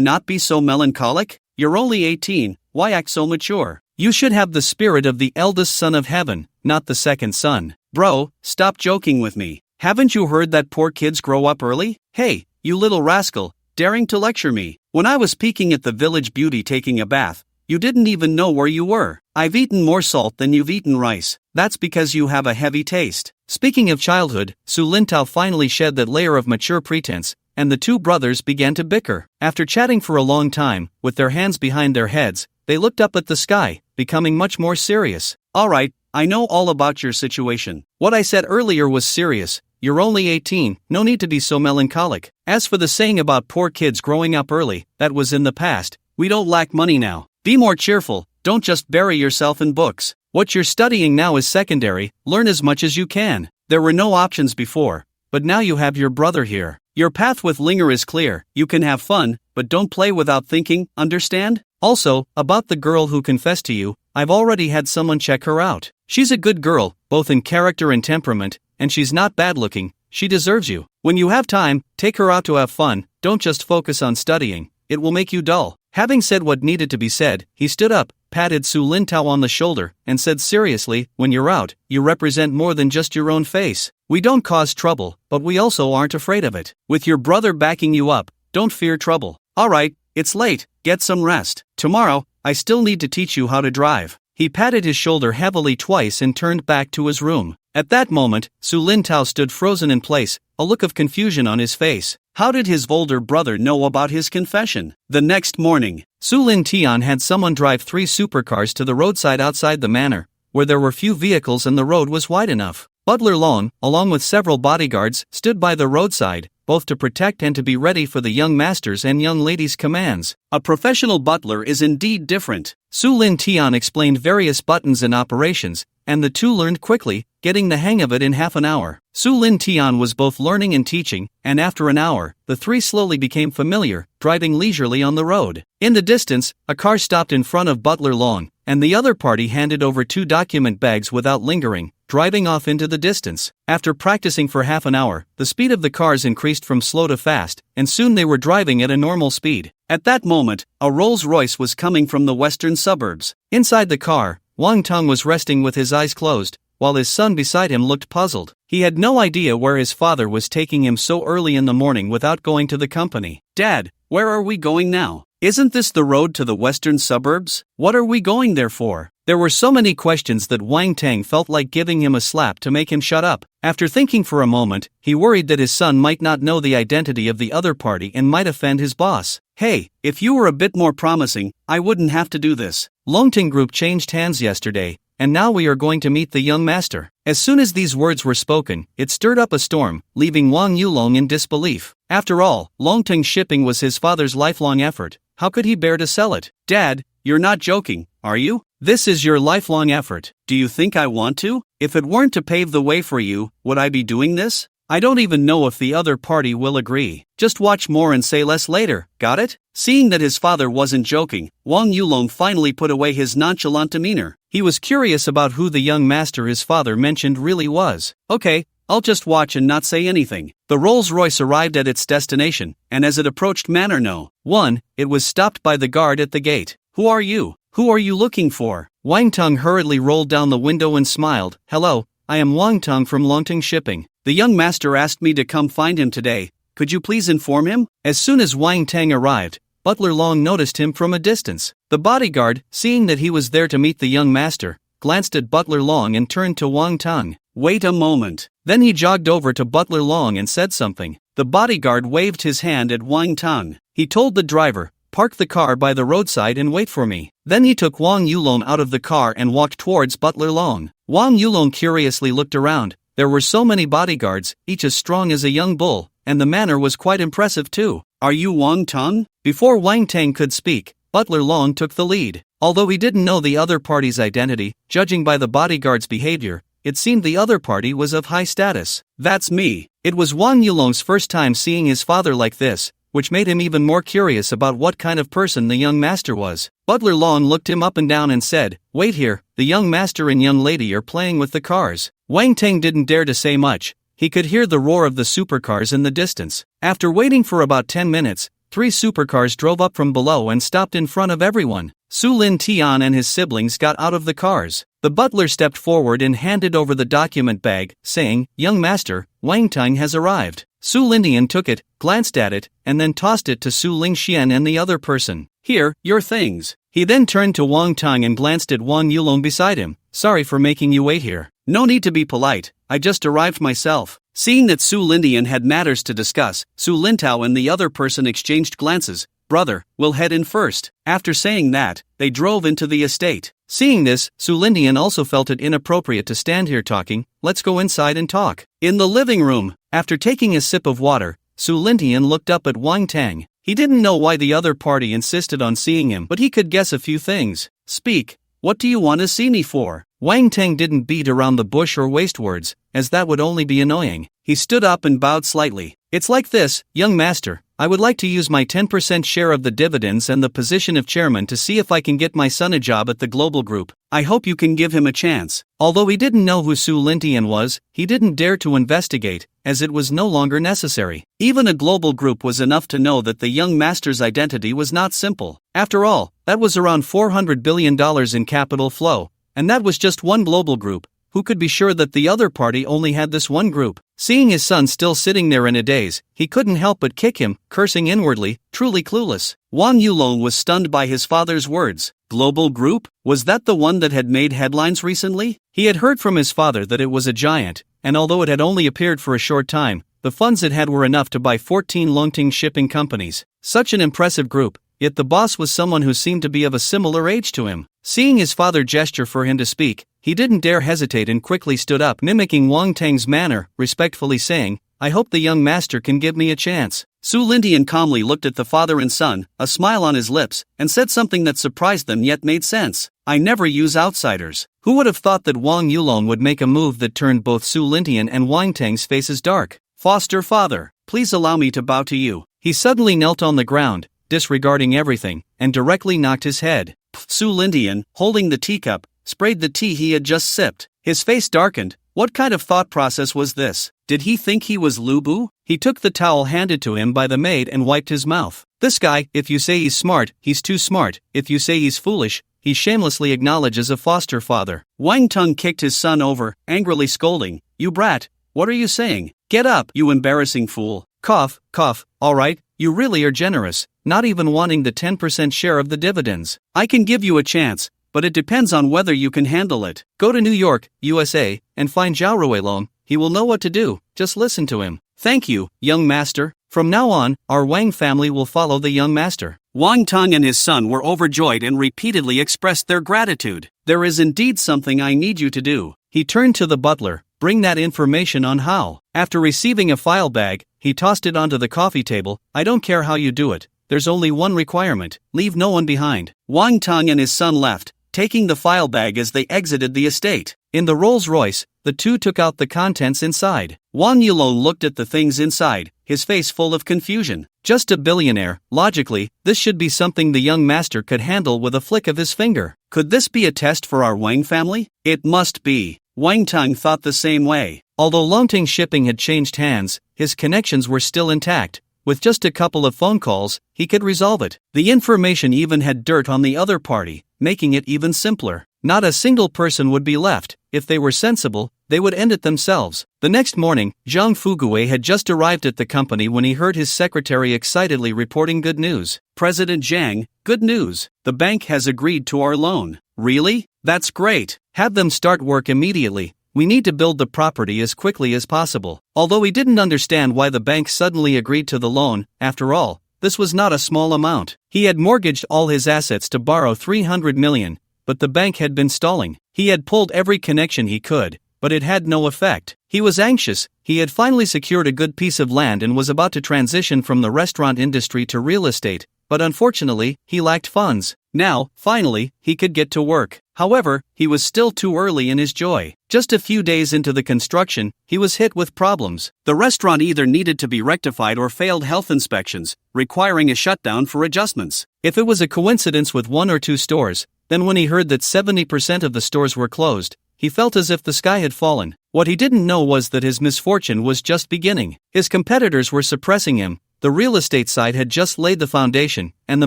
not be so melancholic? You're only 18, why act so mature? You should have the spirit of the eldest son of heaven, not the second son. Bro, stop joking with me. Haven't you heard that poor kids grow up early? Hey, you little rascal, daring to lecture me. When I was peeking at the village beauty taking a bath, you didn't even know where you were. I've eaten more salt than you've eaten rice. That's because you have a heavy taste." Speaking of childhood, Su Lintao finally shed that layer of mature pretense, and the two brothers began to bicker. After chatting for a long time, with their hands behind their heads, they looked up at the sky, becoming much more serious. "Alright, I know all about your situation. What I said earlier was serious. You're only 18, no need to be so melancholic. As for the saying about poor kids growing up early, that was in the past. We don't lack money now. Be more cheerful, don't just bury yourself in books. What you're studying now is secondary, learn as much as you can. There were no options before, but now you have your brother here. Your path with Linger is clear, you can have fun, but don't play without thinking, understand? Also, about the girl who confessed to you, I've already had someone check her out. She's a good girl, both in character and temperament, and she's not bad looking. She deserves you. When you have time, take her out to have fun, don't just focus on studying, it will make you dull." Having said what needed to be said, he stood up, patted Su Lintao on the shoulder, and said seriously, "When you're out, you represent more than just your own face. We don't cause trouble, but we also aren't afraid of it. With your brother backing you up, don't fear trouble. Alright, it's late, get some rest. Tomorrow, I still need to teach you how to drive." He patted his shoulder heavily twice and turned back to his room. At that moment, Su Lintao stood frozen in place, a look of confusion on his face. How did his older brother know about his confession? The next morning, Su Lin Tian had someone drive 3 supercars to the roadside outside the manor, where there were few vehicles and the road was wide enough. Butler Long, along with several bodyguards, stood by the roadside, both to protect and to be ready for the young master's and young lady's commands. A professional butler is indeed different. Su Lin Tian explained various buttons and operations, and the two learned quickly, getting the hang of it in half an hour. Su Lin Tian was both learning and teaching, and after an hour, the three slowly became familiar, driving leisurely on the road. In the distance, a car stopped in front of Butler Long, and the other party handed over 2 document bags without lingering, driving off into the distance. After practicing for half an hour, the speed of the cars increased from slow to fast, and soon they were driving at a normal speed. At that moment, a Rolls-Royce was coming from the western suburbs. Inside the car, Wang Tong was resting with his eyes closed, while his son beside him looked puzzled. He had no idea where his father was taking him so early in the morning without going to the company. "Dad, where are we going now? Isn't this the road to the western suburbs? What are we going there for?" There were so many questions that Wang Tang felt like giving him a slap to make him shut up. After thinking for a moment, he worried that his son might not know the identity of the other party and might offend his boss. "Hey, if you were a bit more promising, I wouldn't have to do this. Longting Group changed hands yesterday, and now we are going to meet the young master." As soon as these words were spoken, it stirred up a storm, leaving Wang Yulong in disbelief. After all, Longting shipping was his father's lifelong effort. How could he bear to sell it? "Dad, you're not joking, are you? This is your lifelong effort. Do you think I want to? If it weren't to pave the way for you, would I be doing this? I don't even know if the other party will agree. Just watch more and say less later, got it? Seeing that his father wasn't joking, Wang Yulong finally put away his nonchalant demeanor. He was curious about who the young master his father mentioned really was. Okay, I'll just watch and not say anything. The Rolls-Royce arrived at its destination, and as it approached Manor No. 1, it was stopped by the guard at the gate. Who are you? Who are you looking for? Wang Tong hurriedly rolled down the window and smiled. Hello, I am Wang Tong from Longting Shipping. The young master asked me to come find him today. Could you please inform him? As soon as Wang Tang arrived, Butler Long noticed him from a distance. The bodyguard, seeing that he was there to meet the young master, glanced at Butler Long and turned to Wang Tang. Wait a moment. Then he jogged over to Butler Long and said something. The bodyguard waved his hand at Wang Tang. He told the driver, park the car by the roadside and wait for me. Then he took Wang Yulong out of the car and walked towards Butler Long. Wang Yulong curiously looked around. There were so many bodyguards, each as strong as a young bull, and the manner was quite impressive too. Are you Wang Tang? Before Wang Tang could speak, Butler Long took the lead. Although he didn't know the other party's identity, judging by the bodyguard's behavior, it seemed the other party was of high status. That's me. It was Wang Yulong's first time seeing his father like this, which made him even more curious about what kind of person the young master was. Butler Long looked him up and down and said, wait here, the young master and young lady are playing with the cars. Wang Tang didn't dare to say much. He could hear the roar of the supercars in the distance. After waiting for about 10 minutes, 3 supercars drove up from below and stopped in front of everyone. Su Lin Tian and his siblings got out of the cars. The butler stepped forward and handed over the document bag, saying, young master, Wang Tang has arrived. Su Lindian took it, glanced at it, and then tossed it to Su Lingxian and the other person. Here, your things. He then turned to Wang Tang and glanced at Wang Yulong beside him. Sorry for making you wait here. No need to be polite, I just arrived myself. Seeing that Su Lindian had matters to discuss, Su Lintao and the other person exchanged glances. Brother, we'll head in first. After saying that, they drove into the estate. Seeing this, Su Lindian also felt it inappropriate to stand here talking. Let's go inside and talk. In the living room, after taking a sip of water, Su Lindian looked up at Wang Tang. He didn't know why the other party insisted on seeing him, but he could guess a few things. Speak. What do you want to see me for? Wang Tang didn't beat around the bush or waste words, as that would only be annoying. He stood up and bowed slightly. It's like this, young master. I would like to use my 10% share of the dividends and the position of chairman to see if I can get my son a job at the global group. I hope you can give him a chance. Although he didn't know who Su Lintian was, he didn't dare to investigate, as it was no longer necessary. Even a global group was enough to know that the young master's identity was not simple. After all, that was around $400 billion in capital flow, and that was just one global group. Who could be sure that the other party only had this one group? Seeing his son still sitting there in a daze, he couldn't help but kick him, cursing inwardly, truly clueless. Wang Yulong was stunned by his father's words. Global group? Was that the one that had made headlines recently? He had heard from his father that it was a giant, and although it had only appeared for a short time, the funds it had were enough to buy 14 Longting shipping companies. Such an impressive group, yet the boss was someone who seemed to be of a similar age to him. Seeing his father gesture for him to speak, he didn't dare hesitate and quickly stood up, mimicking Wang Tang's manner, respectfully saying, I hope the young master can give me a chance. Su Lindian calmly looked at the father and son, a smile on his lips, and said something that surprised them yet made sense. I never use outsiders. Who would have thought that Wang Yulong would make a move that turned both Su Lindian and Wang Tang's faces dark? Foster father, please allow me to bow to you. He suddenly knelt on the ground, disregarding everything, and directly knocked his head. Su Lindian, holding the teacup, sprayed the tea he had just sipped. His face darkened. What kind of thought process was this? Did he think he was Lubu? He took the towel handed to him by the maid and wiped his mouth. This guy, if you say he's smart, he's too smart. If you say he's foolish, he shamelessly acknowledges a foster father. Wang Tong kicked his son over, angrily scolding, You brat, what are you saying? Get up, you embarrassing fool. Cough, cough, alright, you really are generous, not even wanting the 10% share of the dividends. I can give you a chance, but it depends on whether you can handle it. Go to New York, USA, and find Zhao Ruilong. He will know what to do, just listen to him. Thank you, young master. From now on, our Wang family will follow the young master. Wang Tang and his son were overjoyed and repeatedly expressed their gratitude. There is indeed something I need you to do. He turned to the butler. Bring that information on how. After receiving a file bag, he tossed it onto the coffee table. I don't care how you do it. There's only one requirement. Leave no one behind. Wang Tang and his son left, taking the file bag as they exited the estate. In the Rolls-Royce, the two took out the contents inside. Wang Yulo looked at the things inside, his face full of confusion. Just a billionaire, logically, this should be something the young master could handle with a flick of his finger. Could this be a test for our Wang family? It must be. Wang Tang thought the same way. Although Longting Shipping had changed hands, his connections were still intact. With just a couple of phone calls, he could resolve it. The information even had dirt on the other party, making it even simpler. Not a single person would be left. If they were sensible, they would end it themselves. The next morning, Zhang Fuguwei had just arrived at the company when he heard his secretary excitedly reporting good news. President Zhang, good news. The bank has agreed to our loan. Really? That's great. Have them start work immediately. We need to build the property as quickly as possible. Although he didn't understand why the bank suddenly agreed to the loan, after all, this was not a small amount. He had mortgaged all his assets to borrow 300 million, but the bank had been stalling. He had pulled every connection he could, but it had no effect. He was anxious. He had finally secured a good piece of land and was about to transition from the restaurant industry to real estate, but unfortunately, he lacked funds. Now, finally, he could get to work. However, he was still too early in his joy. Just a few days into the construction, he was hit with problems. The restaurant either needed to be rectified or failed health inspections, requiring a shutdown for adjustments. If it was a coincidence with 1 or 2 stores, then when he heard that 70% of the stores were closed, he felt as if the sky had fallen. What he didn't know was that his misfortune was just beginning. His competitors were suppressing him. The real estate side had just laid the foundation, and the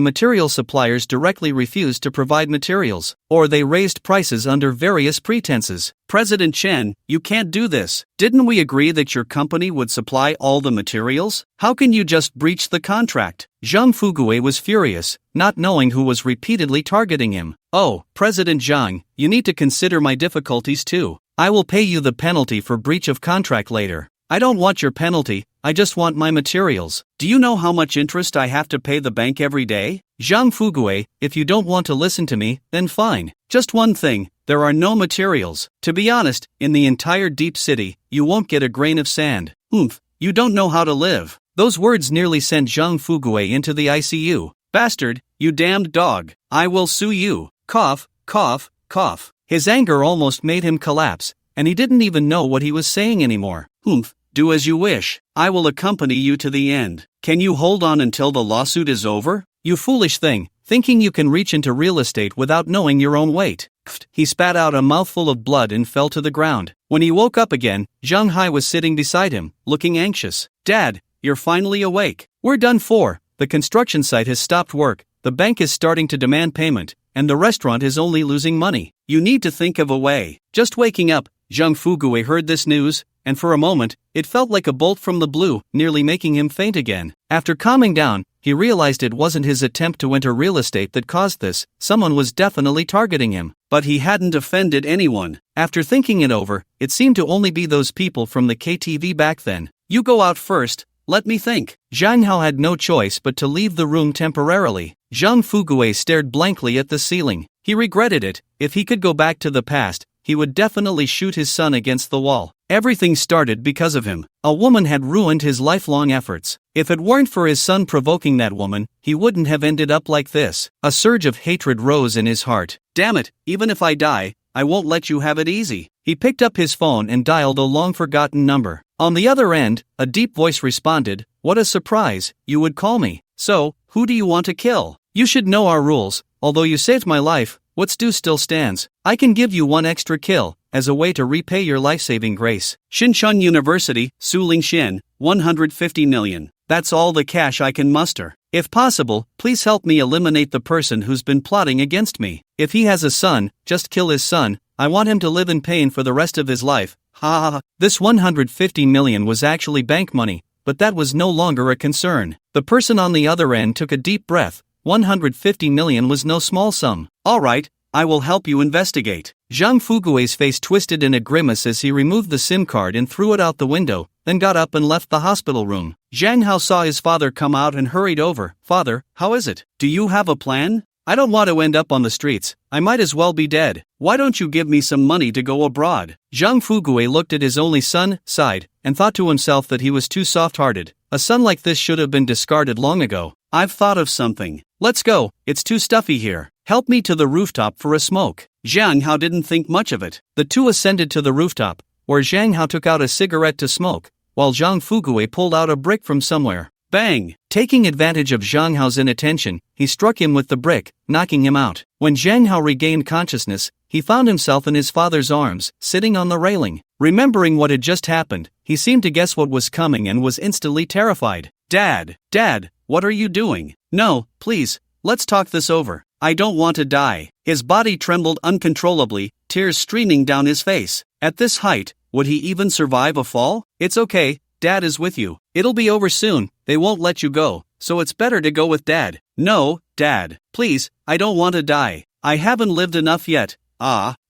material suppliers directly refused to provide materials, or they raised prices under various pretenses. President Chen, you can't do this. Didn't we agree that your company would supply all the materials? How can you just breach the contract? Zhang Fuguwei was furious, not knowing who was repeatedly targeting him. Oh, President Zhang, you need to consider my difficulties too. I will pay you the penalty for breach of contract later. I don't want your penalty, I just want my materials. Do you know how much interest I have to pay the bank every day? Zhang Fuguwei, if you don't want to listen to me, then fine. Just one thing, there are no materials. To be honest, in the entire deep city, you won't get a grain of sand. You don't know how to live. Those words nearly sent Zhang Fuguwei into the ICU. Bastard, you damned dog. I will sue you. Cough, cough, cough. His anger almost made him collapse, and he didn't even know what he was saying anymore. Do as you wish. I will accompany you to the end. Can you hold on until the lawsuit is over? You foolish thing, thinking you can reach into real estate without knowing your own weight. He spat out a mouthful of blood and fell to the ground. When he woke up again, Zhang Hai was sitting beside him, looking anxious. Dad, you're finally awake. We're done for. The construction site has stopped work, the bank is starting to demand payment, and the restaurant is only losing money. You need to think of a way. Just waking up, Zhang Fuguwei heard this news, and for a moment, it felt like a bolt from the blue, nearly making him faint again. After calming down, he realized it wasn't his attempt to enter real estate that caused this. Someone was definitely targeting him. But he hadn't offended anyone. After thinking it over, it seemed to only be those people from the KTV back then. You go out first, let me think. Zhang Hao had no choice but to leave the room temporarily. Zhang Fuguwei stared blankly at the ceiling. He regretted it. If he could go back to the past, he would definitely shoot his son against the wall. Everything started because of him. A woman had ruined his lifelong efforts. If it weren't for his son provoking that woman, he wouldn't have ended up like this. A surge of hatred rose in his heart. Damn it, even if I die, I won't let you have it easy. He picked up his phone and dialed a long-forgotten number. On the other end, a deep voice responded, "What a surprise, you would call me. So, who do you want to kill? You should know our rules. Although you saved my life, what's due still stands. I can give you 1 extra kill, as a way to repay your life-saving grace. Xinchun University, Suling Xin, 150 million. That's all the cash I can muster. If possible, please help me eliminate the person who's been plotting against me. If he has a son, just kill his son. I want him to live in pain for the rest of his life. Ha ha ha." This 150 million was actually bank money, but that was no longer a concern. The person on the other end took a deep breath. 150 million was no small sum. All right, I will help you investigate. Zhang Fuguwei's face twisted in a grimace as he removed the SIM card and threw it out the window, then got up and left the hospital room. Zhang Hao saw his father come out and hurried over. "Father, how is it? Do you have a plan? I don't want to end up on the streets. I might as well be dead. Why don't you give me some money to go abroad?" Zhang Fuguwei looked at his only son, sighed, and thought to himself that he was too soft-hearted. A son like this should have been discarded long ago. "I've thought of something. Let's go, it's too stuffy here." help me to the rooftop for a smoke. Zhang Hao didn't think much of it. The two ascended to the rooftop, where Zhang Hao took out a cigarette to smoke, while Zhang Fugue pulled out a brick from somewhere. Bang! Taking advantage of Zhang Hao's inattention, he struck him with the brick, knocking him out. When Zhang Hao regained consciousness, he found himself in his father's arms, sitting on the railing. Remembering what had just happened, he seemed to guess what was coming and was instantly terrified. Dad, what are you doing? No, please, let's talk this over. I don't want to die. His body trembled uncontrollably, tears streaming down his face. At this height, would he even survive a fall? It's okay, Dad is with you. It'll be over soon, they won't let you go, so it's better to go with Dad. No, Dad, please, I don't want to die. I haven't lived enough yet.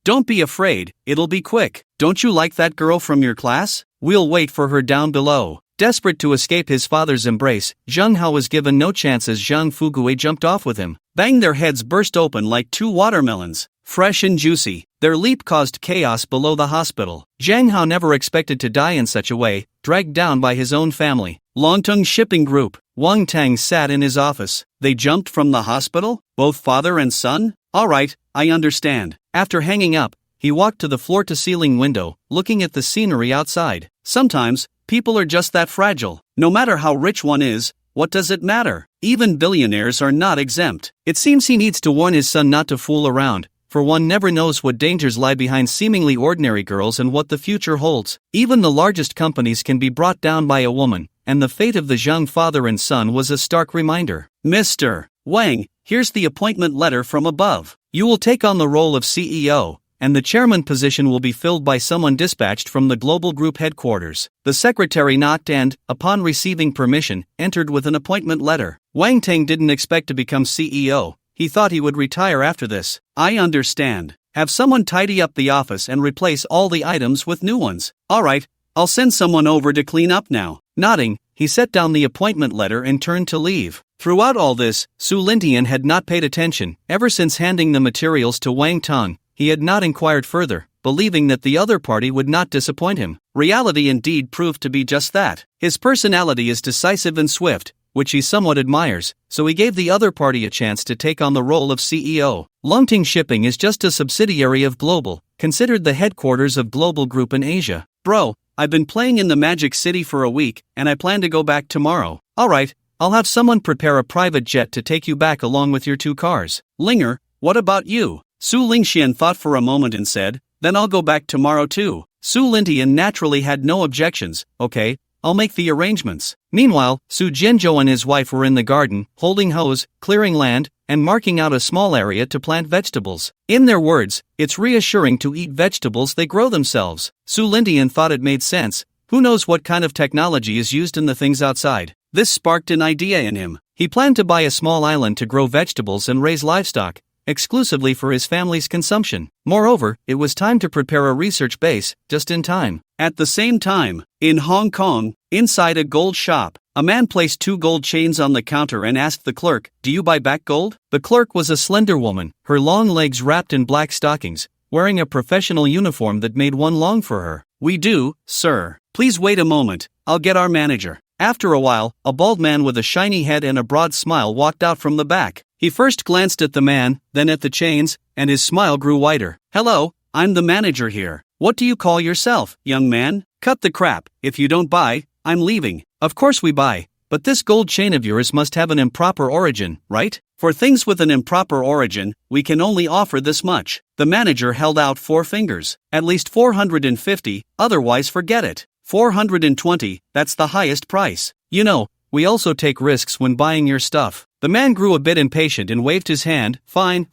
Don't be afraid, it'll be quick. Don't you like that girl from your class? We'll wait for her down below. Desperate to escape his father's embrace, Zhang Hao was given no chance as Zhang Fugue jumped off with him. Bang! Their heads burst open like two watermelons. Fresh and juicy, their leap caused chaos below the hospital. Zhang Hao never expected to die in such a way, dragged down by his own family. Longtung Shipping Group. Wang Tang sat in his office. They jumped from the hospital? Both father and son? Alright, I understand. After hanging up, he walked to the floor-to-ceiling window, looking at the scenery outside. Sometimes, people are just that fragile. No matter how rich one is, what does it matter? Even billionaires are not exempt. It seems he needs to warn his son not to fool around, for one never knows what dangers lie behind seemingly ordinary girls and what the future holds. Even the largest companies can be brought down by a woman, and the fate of the Zhang father and son was a stark reminder. Mr. Wang, here's the appointment letter from above. You will take on the role of CEO, and the chairman position will be filled by someone dispatched from the global group headquarters. The secretary knocked and, upon receiving permission, entered with an appointment letter. Wang Teng didn't expect to become CEO. He thought he would retire after this. I understand. Have someone tidy up the office and replace all the items with new ones. Alright, I'll send someone over to clean up now. Nodding, he set down the appointment letter and turned to leave. Throughout all this, Su Lintian had not paid attention. Ever since handing the materials to Wang Tong, he had not inquired further, believing that the other party would not disappoint him. Reality indeed proved to be just that. His personality is decisive and swift, which he somewhat admires, so he gave the other party a chance to take on the role of CEO. Longting Shipping is just a subsidiary of Global, considered the headquarters of Global Group in Asia. Bro, I've been playing in the Magic City for a week, and I plan to go back tomorrow. Alright, I'll have someone prepare a private jet to take you back along with your 2 cars. Linger, what about you? Su Lingxian thought for a moment and said, then I'll go back tomorrow too. Su Lintian naturally had no objections. Okay, I'll make the arrangements. Meanwhile, Su Jianzhou and his wife were in the garden, holding hose, clearing land, and marking out a small area to plant vegetables. In their words, it's reassuring to eat vegetables they grow themselves. Su Lintian thought it made sense. Who knows what kind of technology is used in the things outside? This sparked an idea in him. He planned to buy a small island to grow vegetables and raise livestock, exclusively for his family's consumption. Moreover, it was time to prepare a research base, just in time. At the same time, in Hong Kong, inside a gold shop, a man placed 2 gold chains on the counter and asked the clerk, "Do you buy back gold?" The clerk was a slender woman, her long legs wrapped in black stockings, wearing a professional uniform that made one long for her. "We do, sir. Please wait a moment, I'll get our manager." After a while, a bald man with a shiny head and a broad smile walked out from the back. He first glanced at the man, then at the chains, and his smile grew wider. "Hello, I'm the manager here. What do you call yourself, young man? Cut the crap. If you don't buy, I'm leaving." "Of course we buy, but this gold chain of yours must have an improper origin, right? For things with an improper origin, we can only offer this much." The manager held out 4 fingers. "At least 450, otherwise forget it." 420, that's the highest price. "You know, we also take risks when buying your stuff." The man grew a bit impatient and waved his hand. Fine,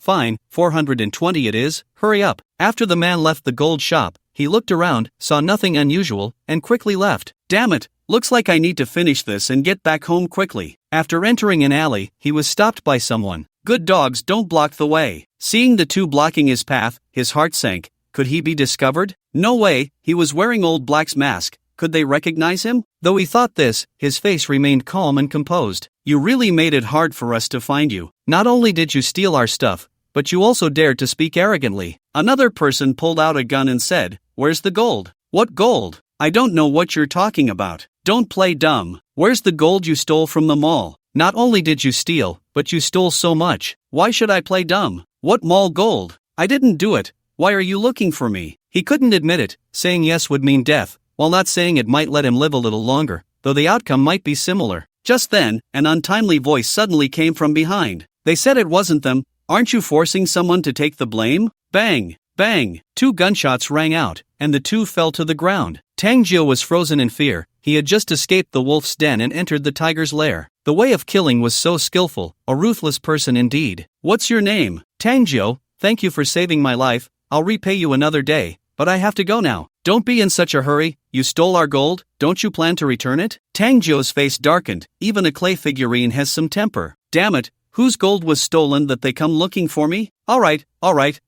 420 it is, hurry up." After the man left the gold shop, he looked around, saw nothing unusual, and quickly left. Damn it, looks like I need to finish this and get back home quickly. After entering an alley, he was stopped by someone. Good dogs don't block the way. Seeing the 2 blocking his path, his heart sank. Could he be discovered? No way, he was wearing Old Black's mask. Could they recognize him? Though he thought this, his face remained calm and composed. "You really made it hard for us to find you. Not only did you steal our stuff, but you also dared to speak arrogantly." Another person pulled out a gun and said, "Where's the gold?" "What gold? I don't know what you're talking about. Don't play dumb. Where's the gold you stole from the mall?" "Not only did you steal, but you stole so much. Why should I play dumb? What mall gold? I didn't do it. Why are you looking for me? He couldn't admit it. Saying yes would mean death, while not saying it might let him live a little longer, though the outcome might be similar. Just then, an untimely voice suddenly came from behind. They said it wasn't them. Aren't you forcing someone to take the blame? Bang! Bang! 2 gunshots rang out, and the 2 fell to the ground. Tang Jiu was frozen in fear. He had just escaped the wolf's den and entered the tiger's lair. The way of killing was so skillful, a ruthless person indeed. What's your name? Tang Jiu. Thank you for saving my life. I'll repay you another day, but I have to go now. Don't be in such a hurry. You stole our gold. Don't you plan to return it? Tang Jiu's face darkened. Even a clay figurine has some temper. Damn it. Whose gold was stolen that they come looking for me? Alright,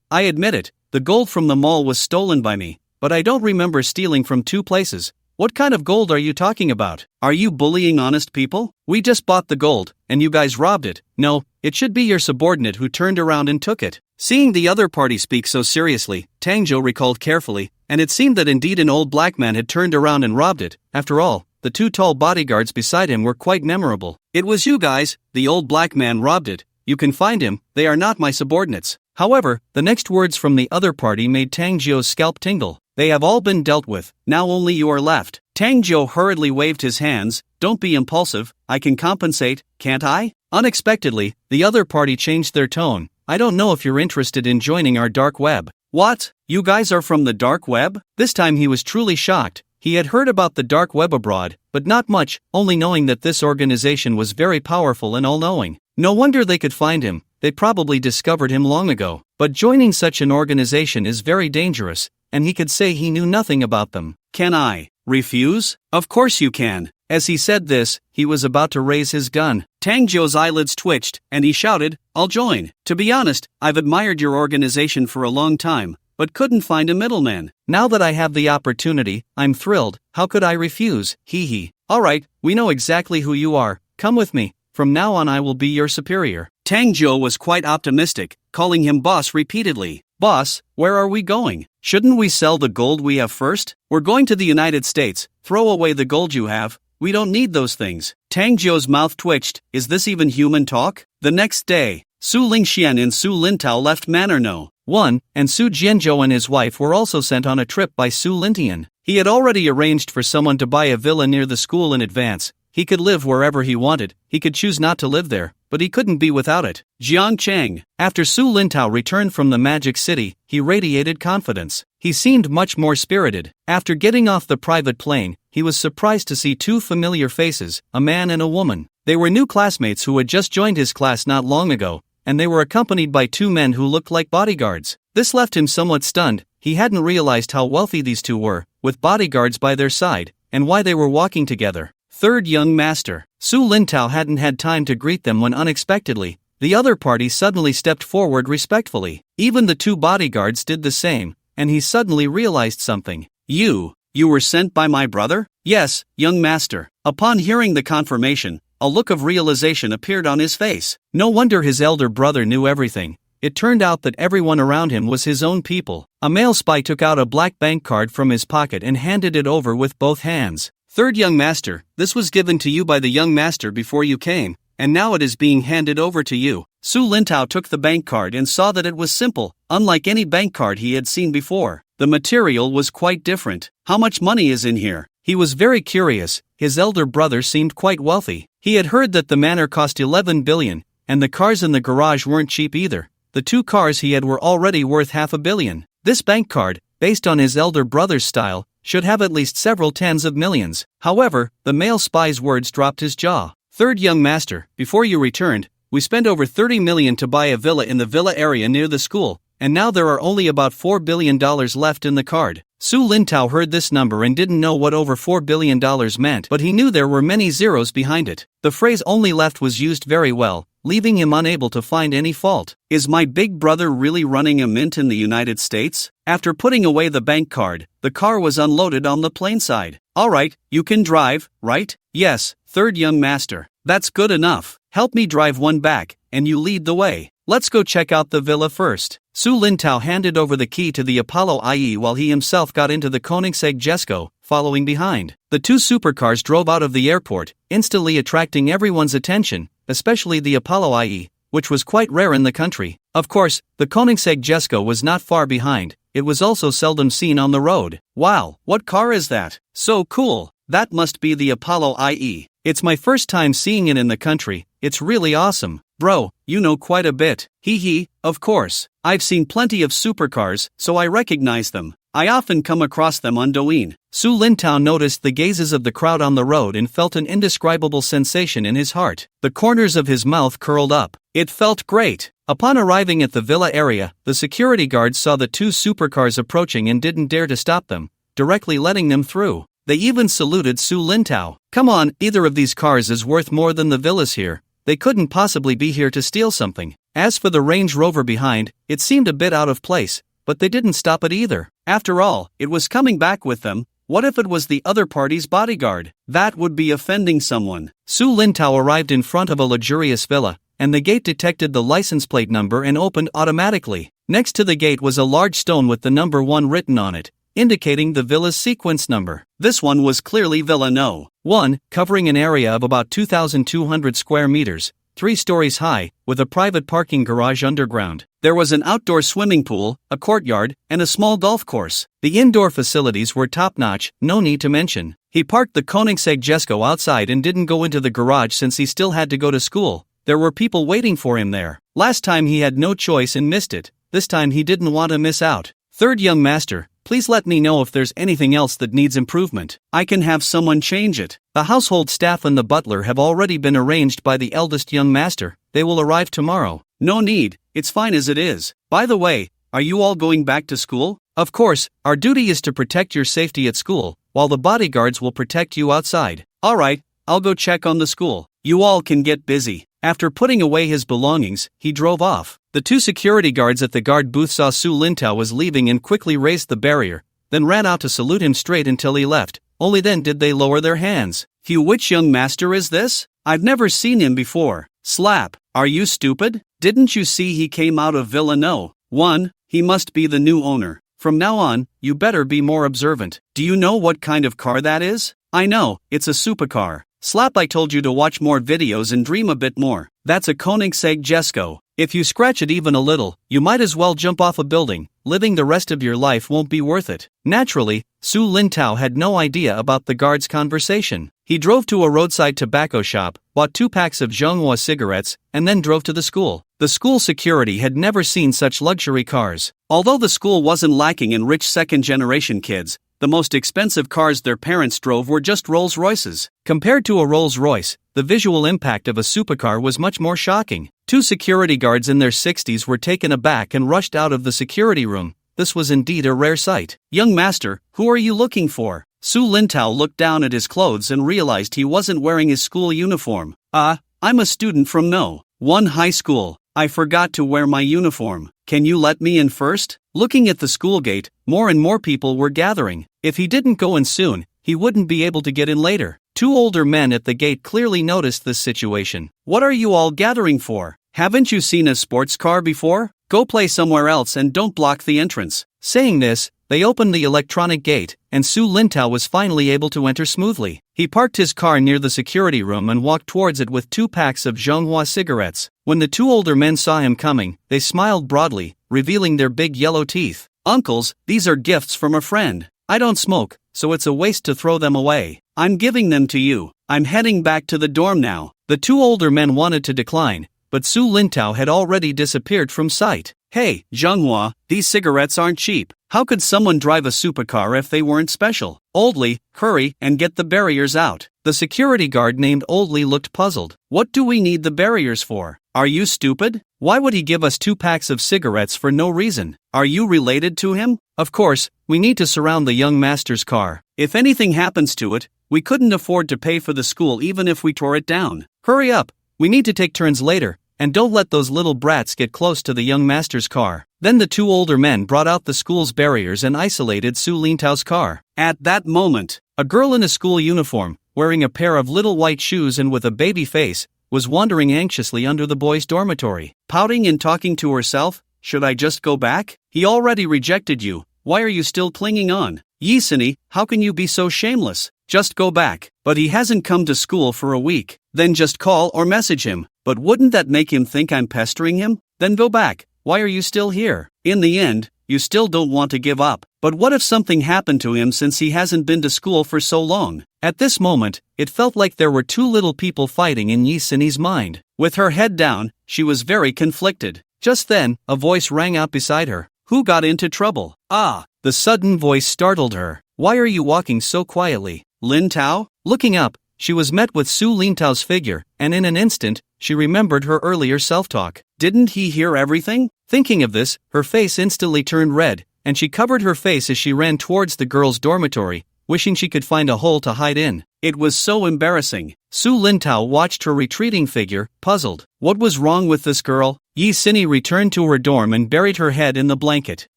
I admit it. The gold from the mall was stolen by me, but I don't remember stealing from 2 places. What kind of gold are you talking about? Are you bullying honest people? We just bought the gold, and you guys robbed it. No, it should be your subordinate who turned around and took it. Seeing the other party speak so seriously, Tang Jiu recalled carefully, and it seemed that indeed an old black man had turned around and robbed it. After all, the 2 tall bodyguards beside him were quite memorable. It was you guys. The old black man robbed it. You can find him. They are not my subordinates. However, the next words from the other party made Tang Jiu's scalp tingle. They have all been dealt with. Now only you are left. Tang Jiu hurriedly waved his hands. Don't be impulsive. I can compensate, can't I? Unexpectedly, the other party changed their tone. I don't know if you're interested in joining our dark web. What? You guys are from the dark web? This time he was truly shocked. He had heard about the dark web abroad, but not much, only knowing that this organization was very powerful and all-knowing. No wonder they could find him. They probably discovered him long ago. But joining such an organization is very dangerous, and he could say he knew nothing about them. Can I refuse? Of course you can. As he said this, he was about to raise his gun. Tang Jiu's eyelids twitched, and he shouted, I'll join. To be honest, I've admired your organization for a long time, but couldn't find a middleman. Now that I have the opportunity, I'm thrilled. How could I refuse? Hee hee. Alright, we know exactly who you are. Come with me. From now on I will be your superior. Tang Jiu was quite optimistic, calling him boss repeatedly. Boss, where are we going? Shouldn't we sell the gold we have first? We're going to the United States. Throw away the gold you have. We don't need those things. Tang Jiu's mouth twitched. Is this even human talk? The next day, Su Lingxian and Su Lintao left Manor No. 1, and Su Jianzhou and his wife were also sent on a trip by Su Lintian. He had already arranged for someone to buy a villa near the school in advance. He could live wherever he wanted. He could choose not to live there, but he couldn't be without it. Jiang Cheng. After Su Lintao returned from the Magic City, he radiated confidence. He seemed much more spirited. After getting off the private plane, he was surprised to see 2 familiar faces, a man and a woman. They were new classmates who had just joined his class not long ago, and they were accompanied by 2 men who looked like bodyguards. This left him somewhat stunned. He hadn't realized how wealthy these 2 were, with bodyguards by their side, and why they were walking together. Third young master. Su Lintao hadn't had time to greet them when unexpectedly, the other party suddenly stepped forward respectfully. Even the 2 bodyguards did the same, and he suddenly realized something. You were sent by my brother? Yes, young master. Upon hearing the confirmation, a look of realization appeared on his face. No wonder his elder brother knew everything. It turned out that everyone around him was his own people. A male spy took out a black bank card from his pocket and handed it over with both hands. Third young master, this was given to you by the young master before you came, and now it is being handed over to you. Su Lintao took the bank card and saw that it was simple, unlike any bank card he had seen before. The material was quite different. How much money is in here? He was very curious. His elder brother seemed quite wealthy. He had heard that the manor cost 11 billion, and the cars in the garage weren't cheap either. The 2 cars he had were already worth $500 million. This bank card, based on his elder brother's style, should have at least several tens of millions. However, the male spy's words dropped his jaw. Third young master, before you returned, we spent over 30 million to buy a villa in the villa area near the school, and now there are only about $4 billion left in the card. Su Lintao heard this number and didn't know what over $4 billion meant, but he knew there were many zeros behind it. The phrase only left was used very well, leaving him unable to find any fault. Is my big brother really running a mint in the United States? After putting away the bank card, the car was unloaded on the plane side. Alright, you can drive, right? Yes, third young master. That's good enough. Help me drive one back, and you lead the way. Let's go check out the villa first. Su Lintao handed over the key to the Apollo IE while he himself got into the Koenigsegg Jesko, following behind. The 2 supercars drove out of the airport, instantly attracting everyone's attention, especially the Apollo IE, which was quite rare in the country. Of course, the Koenigsegg Jesko was not far behind. It was also seldom seen on the road. Wow, what car is that? So cool. That must be the Apollo IE. It's my first time seeing it in the country. It's really awesome. Bro, you know quite a bit. Hee hee, of course. I've seen plenty of supercars, so I recognize them. I often come across them on Douyin. Su Lintao noticed the gazes of the crowd on the road and felt an indescribable sensation in his heart. The corners of his mouth curled up. It felt great. Upon arriving at the villa area, the security guards saw the two supercars approaching and didn't dare to stop them, directly letting them through. They even saluted Su Lintao. Come on, either of these cars is worth more than the villas here. They couldn't possibly be here to steal something. As for the Range Rover behind, it seemed a bit out of place, but they didn't stop it either. After all, it was coming back with them. What if it was the other party's bodyguard? That would be offending someone. Su Lintao arrived in front of a luxurious villa, and the gate detected the license plate number and opened automatically. Next to the gate was a large stone with the number 1 written on it, indicating the villa's sequence number. This one was clearly Villa No. 1, covering an area of about 2,200 square meters, 3 stories high, with a private parking garage underground. There was an outdoor swimming pool, a courtyard, and a small golf course. The indoor facilities were top-notch, no need to mention. He parked the Koenigsegg Jesko outside and didn't go into the garage since he still had to go to school. There were people waiting for him there. Last time he had no choice and missed it. This time he didn't want to miss out. Third young master, please let me know if there's anything else that needs improvement. I can have someone change it. The household staff and the butler have already been arranged by the eldest young master. They will arrive tomorrow. No need, it's fine as it is. By the way, are you all going back to school? Of course, our duty is to protect your safety at school, while the bodyguards will protect you outside. Alright, I'll go check on the school. You all can get busy. After putting away his belongings, he drove off. The 2 security guards at the guard booth saw Su Lintao was leaving and quickly raised the barrier, then ran out to salute him straight until he left. Only then did they lower their hands. Hugh, which young master is this? I've never seen him before. Slap. Are you stupid? Didn't you see he came out of Villa No. 1? He must be the new owner. From now on, you better be more observant. Do you know what kind of car that is? I know, it's a supercar. Slap, I told you to watch more videos and dream a bit more. That's a Koenigsegg Jesko. If you scratch it even a little, you might as well jump off a building. Living the rest of your life won't be worth it. Naturally, Su Lintao had no idea about the guard's conversation. He drove to a roadside tobacco shop, bought 2 packs of Manhwa cigarettes, and then drove to the school. The school security had never seen such luxury cars. Although the school wasn't lacking in rich second-generation kids, the most expensive cars their parents drove were just Rolls-Royces. Compared to a Rolls-Royce, the visual impact of a supercar was much more shocking. 2 security guards in their 60s were taken aback and rushed out of the security room. This was indeed a rare sight. Young master, who are you looking for? Su Lintao looked down at his clothes and realized he wasn't wearing his school uniform. I'm a student from No. 1 high school. I forgot to wear my uniform. Can you let me in first? Looking at the school gate, more and more people were gathering. If he didn't go in soon, he wouldn't be able to get in later. 2 older men at the gate clearly noticed this situation. What are you all gathering for? Haven't you seen a sports car before? Go play somewhere else and don't block the entrance. Saying this, they opened the electronic gate, and Su Lintao was finally able to enter smoothly. He parked his car near the security room and walked towards it with 2 packs of Manhwa cigarettes. When the 2 older men saw him coming, they smiled broadly, revealing their big yellow teeth. Uncles, these are gifts from a friend. I don't smoke, so it's a waste to throw them away. I'm giving them to you. I'm heading back to the dorm now. The 2 older men wanted to decline, but Su Lintao had already disappeared from sight. Hey, Manhwa, these cigarettes aren't cheap. How could someone drive a supercar if they weren't special? Oldly, hurry and get the barriers out. The security guard named Oldly looked puzzled. What do we need the barriers for? Are you stupid? Why would he give us 2 packs of cigarettes for no reason? Are you related to him? Of course, we need to surround the young master's car. If anything happens to it, we couldn't afford to pay for the school even if we tore it down. Hurry up, we need to take turns later. And don't let those little brats get close to the young master's car. Then the 2 older men brought out the school's barriers and isolated Su Lintao's car. At that moment, a girl in a school uniform, wearing a pair of little white shoes and with a baby face, was wandering anxiously under the boys' dormitory. Pouting and talking to herself, should I just go back? He already rejected you, why are you still clinging on? Yisini, how can you be so shameless? Just go back. But he hasn't come to school for a week. Then just call or message him. But wouldn't that make him think I'm pestering him? Then go back. Why are you still here? In the end, you still don't want to give up. But what if something happened to him since he hasn't been to school for so long? At this moment, it felt like there were two little people fighting in Yi Sini's mind. With her head down, she was very conflicted. Just then, a voice rang out beside her. Who got into trouble? Ah! The sudden voice startled her. Why are you walking so quietly? Lin Tao? Looking up, she was met with Su Lin Tao's figure, and in an instant, she remembered her earlier self-talk. Didn't he hear everything? Thinking of this, her face instantly turned red, and she covered her face as she ran towards the girls' dormitory, wishing she could find a hole to hide in. It was so embarrassing. Su Lintao watched her retreating figure, puzzled. What was wrong with this girl? Yi Sini returned to her dorm and buried her head in the blanket.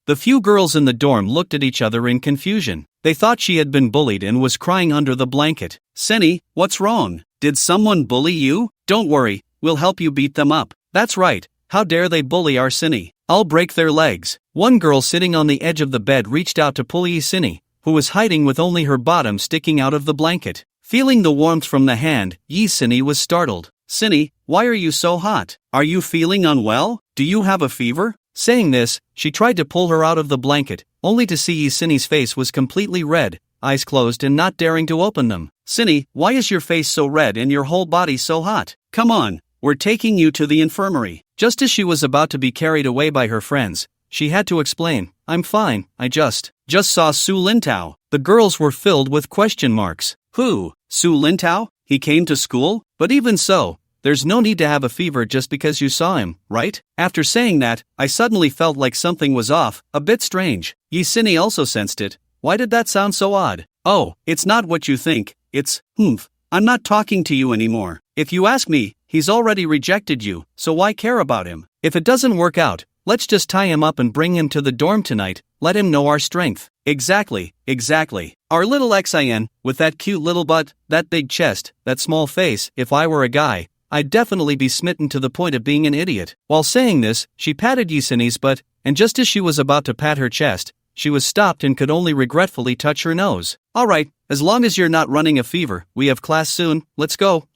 The few girls in the dorm looked at each other in confusion. They thought she had been bullied and was crying under the blanket. Sini, what's wrong? Did someone bully you? Don't worry, we'll help you beat them up. That's right. How dare they bully our Sini? I'll break their legs. One girl sitting on the edge of the bed reached out to pull Yi Sini, who was hiding with only her bottom sticking out of the blanket. Feeling the warmth from the hand, Yi Sini was startled. Sini, why are you so hot? Are you feeling unwell? Do you have a fever? Saying this, she tried to pull her out of the blanket, only to see Yi Sini's face was completely red, eyes closed and not daring to open them. Sini, why is your face so red and your whole body so hot? Come on, we're taking you to the infirmary. Just as she was about to be carried away by her friends, she had to explain, I'm fine, I just saw Su Lintao. The girls were filled with question marks. Who? Su Lintao? He came to school? But even so, there's no need to have a fever just because you saw him, right? After saying that, I suddenly felt like something was off, a bit strange. Yi Sini also sensed it. Why did that sound so odd? Oh, it's not what you think, it's, I'm not talking to you anymore. If you ask me, he's already rejected you, so why care about him? If it doesn't work out, let's just tie him up and bring him to the dorm tonight, let him know our strength. Exactly. Our little XIN, with that cute little butt, that big chest, that small face, if I were a guy, I'd definitely be smitten to the point of being an idiot. While saying this, she patted Yi Sini's butt, and just as she was about to pat her chest, she was stopped and could only regretfully touch her nose. Alright, as long as you're not running a fever, we have class soon, let's go.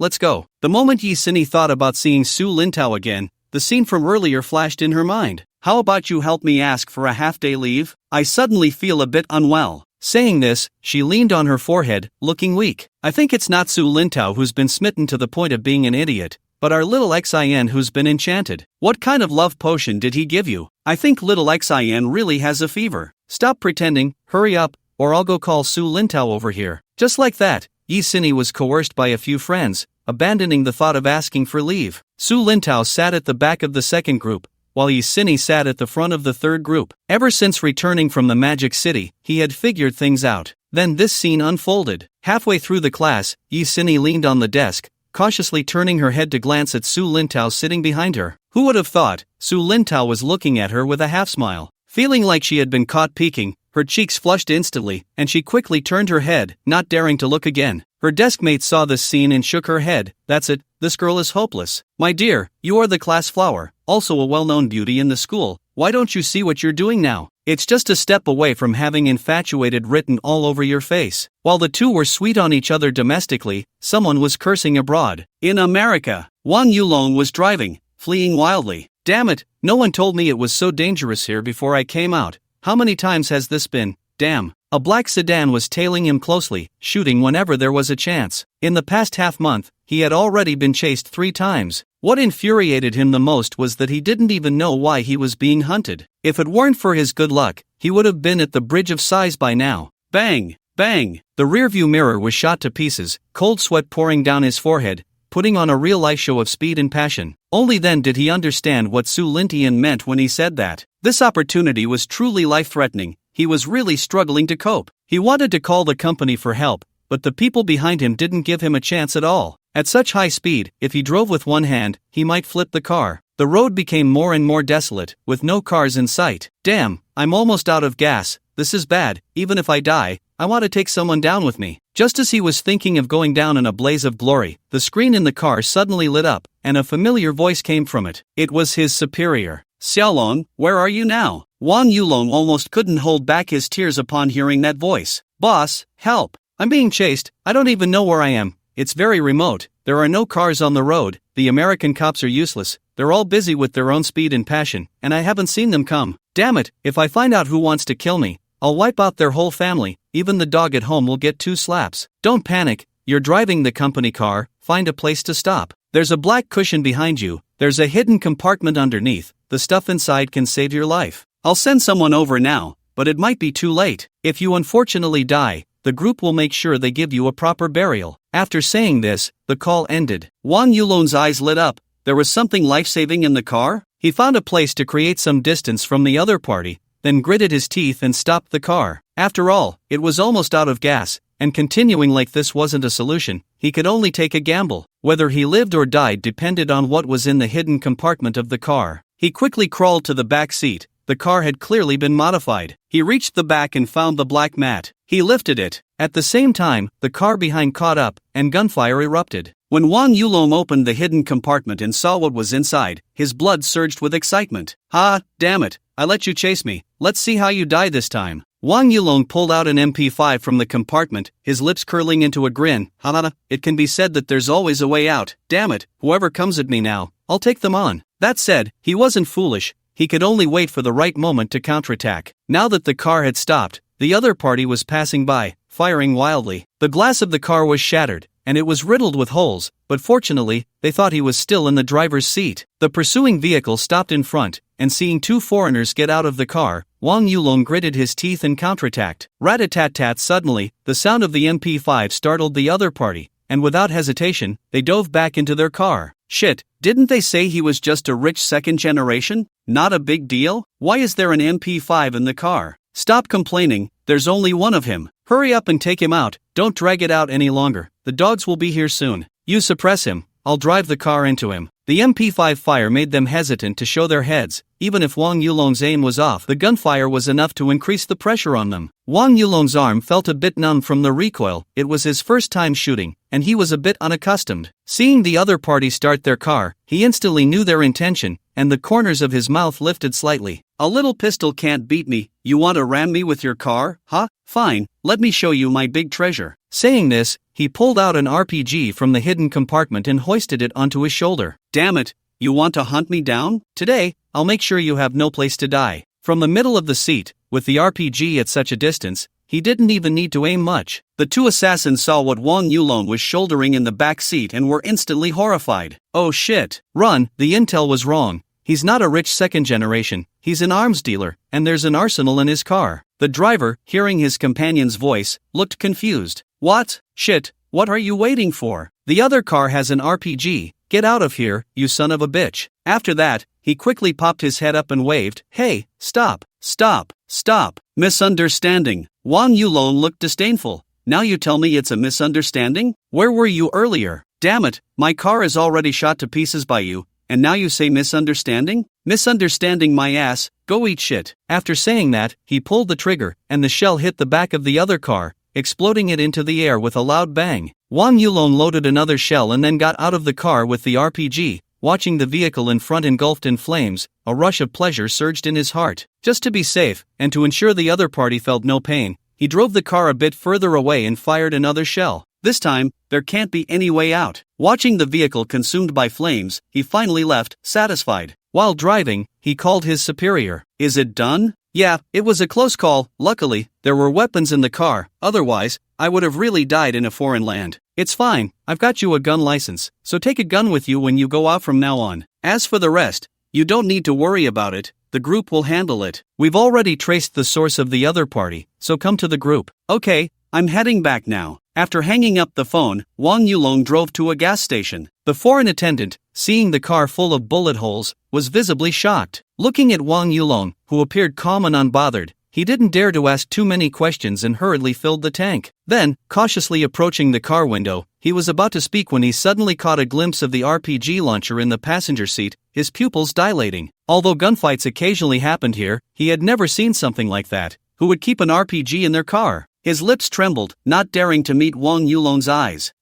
The moment Yi Sini thought about seeing Su Lintao again, the scene from earlier flashed in her mind. How about you help me ask for a half-day leave? I suddenly feel a bit unwell. Saying this, she leaned on her forehead, looking weak. I think it's not Su Lintao who's been smitten to the point of being an idiot, but our little XIN who's been enchanted. What kind of love potion did he give you? I think little XIN really has a fever. Stop pretending, hurry up, or I'll go call Su Lintao over here. Just like that, Yi Sini was coerced by a few friends, abandoning the thought of asking for leave. Su Lintao sat at the back of the second group, while Yi Sini sat at the front of the third group. Ever since returning from the Magic City, he had figured things out. Then this scene unfolded. Halfway through the class, Yi Sini leaned on the desk, cautiously turning her head to glance at Su Lintao sitting behind her. Who would have thought? Su Lintao was looking at her with a half-smile. Feeling like she had been caught peeking, her cheeks flushed instantly, and she quickly turned her head, not daring to look again. Her deskmate saw this scene and shook her head. That's it, this girl is hopeless. My dear, you are the class flower, also a well-known beauty in the school. Why don't you see what you're doing now? It's just a step away from having infatuated written all over your face. While the two were sweet on each other domestically, someone was cursing abroad. In America, Wang Yulong was driving, fleeing wildly. Damn it, no one told me it was so dangerous here before I came out. How many times has this been? Damn. A black sedan was tailing him closely, shooting whenever there was a chance. In the past half-month, he had already been chased 3 times. What infuriated him the most was that he didn't even know why he was being hunted. If it weren't for his good luck, he would have been at the Bridge of Sighs by now. Bang! Bang! The rearview mirror was shot to pieces, cold sweat pouring down his forehead, putting on a real-life show of speed and passion. Only then did he understand what Su Lintao meant when he said that. This opportunity was truly life-threatening. He was really struggling to cope. He wanted to call the company for help, but the people behind him didn't give him a chance at all. At such high speed, if he drove with one hand, he might flip the car. The road became more and more desolate, with no cars in sight. Damn, I'm almost out of gas. This is bad. Even if I die, I want to take someone down with me. Just as he was thinking of going down in a blaze of glory, the screen in the car suddenly lit up, and a familiar voice came from it. It was his superior. Xiaolong, where are you now? Wang Yulong almost couldn't hold back his tears upon hearing that voice. Boss, help! I'm being chased. I don't even know where I am. It's very remote. There are no cars on the road, the American cops are useless, they're all busy with their own speed and passion, and I haven't seen them come. Damn it, if I find out who wants to kill me, I'll wipe out their whole family, even the dog at home will get 2 slaps. Don't panic, you're driving the company car, find a place to stop. There's a black cushion behind you, there's a hidden compartment underneath, the stuff inside can save your life. I'll send someone over now, but it might be too late. If you unfortunately die, the group will make sure they give you a proper burial. After saying this, the call ended. Wang Yulong's eyes lit up. There was something life-saving in the car? He found a place to create some distance from the other party, then gritted his teeth and stopped the car. After all, it was almost out of gas, and continuing like this wasn't a solution. He could only take a gamble. Whether he lived or died depended on what was in the hidden compartment of the car. He quickly crawled to the back seat. The car had clearly been modified. He reached the back and found the black mat. He lifted it. At the same time, the car behind caught up, and gunfire erupted. When Wang Yulong opened the hidden compartment and saw what was inside, his blood surged with excitement. Ha, damn it, I let you chase me. Let's see how you die this time. Wang Yulong pulled out an MP5 from the compartment, his lips curling into a grin. Ha, it can be said that there's always a way out. Damn it, whoever comes at me now, I'll take them on. That said, he wasn't foolish. He could only wait for the right moment to counterattack. Now that the car had stopped, the other party was passing by, firing wildly. The glass of the car was shattered, and it was riddled with holes, but fortunately, they thought he was still in the driver's seat. The pursuing vehicle stopped in front, and seeing 2 foreigners get out of the car, Wang Yulong gritted his teeth and counterattacked. Rat-a-tat-tat. Suddenly, the sound of the MP5 startled the other party, and without hesitation, they dove back into their car. Shit, didn't they say he was just a rich second generation? Not a big deal? Why is there an MP5 in the car? Stop complaining, there's only one of him. Hurry up and take him out, don't drag it out any longer, the dogs will be here soon. You suppress him, I'll drive the car into him. The MP5 fire made them hesitant to show their heads. Even if Wang Yulong's aim was off, the gunfire was enough to increase the pressure on them. Wang Yulong's arm felt a bit numb from the recoil. It was his first time shooting, and he was a bit unaccustomed. Seeing the other party start their car, he instantly knew their intention, and the corners of his mouth lifted slightly. A little pistol can't beat me. You want to ram me with your car, huh? Fine, let me show you my big treasure. Saying this, he pulled out an RPG from the hidden compartment and hoisted it onto his shoulder. Damn it, you want to hunt me down? Today, I'll make sure you have no place to die. From the middle of the seat, with the RPG at such a distance, he didn't even need to aim much. The 2 assassins saw what Wang Yulong was shouldering in the back seat and were instantly horrified. Oh shit. Run, the intel was wrong. He's not a rich second generation, he's an arms dealer, and there's an arsenal in his car. The driver, hearing his companion's voice, looked confused. What? Shit, what are you waiting for? The other car has an RPG. Get out of here, you son of a bitch. After that, he quickly popped his head up and waved. Hey, stop, stop, stop. Misunderstanding. Wang Yulong looked disdainful. Now you tell me it's a misunderstanding? Where were you earlier? Damn it, my car is already shot to pieces by you, and now you say misunderstanding? Misunderstanding my ass, go eat shit. After saying that, he pulled the trigger, and the shell hit the back of the other car, exploding it into the air with a loud bang. Wang Yulong loaded another shell and then got out of the car with the RPG. Watching the vehicle in front engulfed in flames, a rush of pleasure surged in his heart. Just to be safe, and to ensure the other party felt no pain, he drove the car a bit further away and fired another shell. This time, there can't be any way out. Watching the vehicle consumed by flames, he finally left, satisfied. While driving, he called his superior. Is it done? Yeah, it was a close call. Luckily, there were weapons in the car, otherwise, I would have really died in a foreign land. It's fine, I've got you a gun license, so take a gun with you when you go out from now on. As for the rest, you don't need to worry about it, the group will handle it. We've already traced the source of the other party, so come to the group. Okay, I'm heading back now. After hanging up the phone, Wang Yulong drove to a gas station. The foreign attendant, seeing the car full of bullet holes, was visibly shocked. Looking at Wang Yulong, who appeared calm and unbothered, he didn't dare to ask too many questions and hurriedly filled the tank. Then, cautiously approaching the car window, he was about to speak when he suddenly caught a glimpse of the RPG launcher in the passenger seat, his pupils dilating. Although gunfights occasionally happened here, he had never seen something like that. Who would keep an RPG in their car? His lips trembled, not daring to meet Wang Yulong's eyes.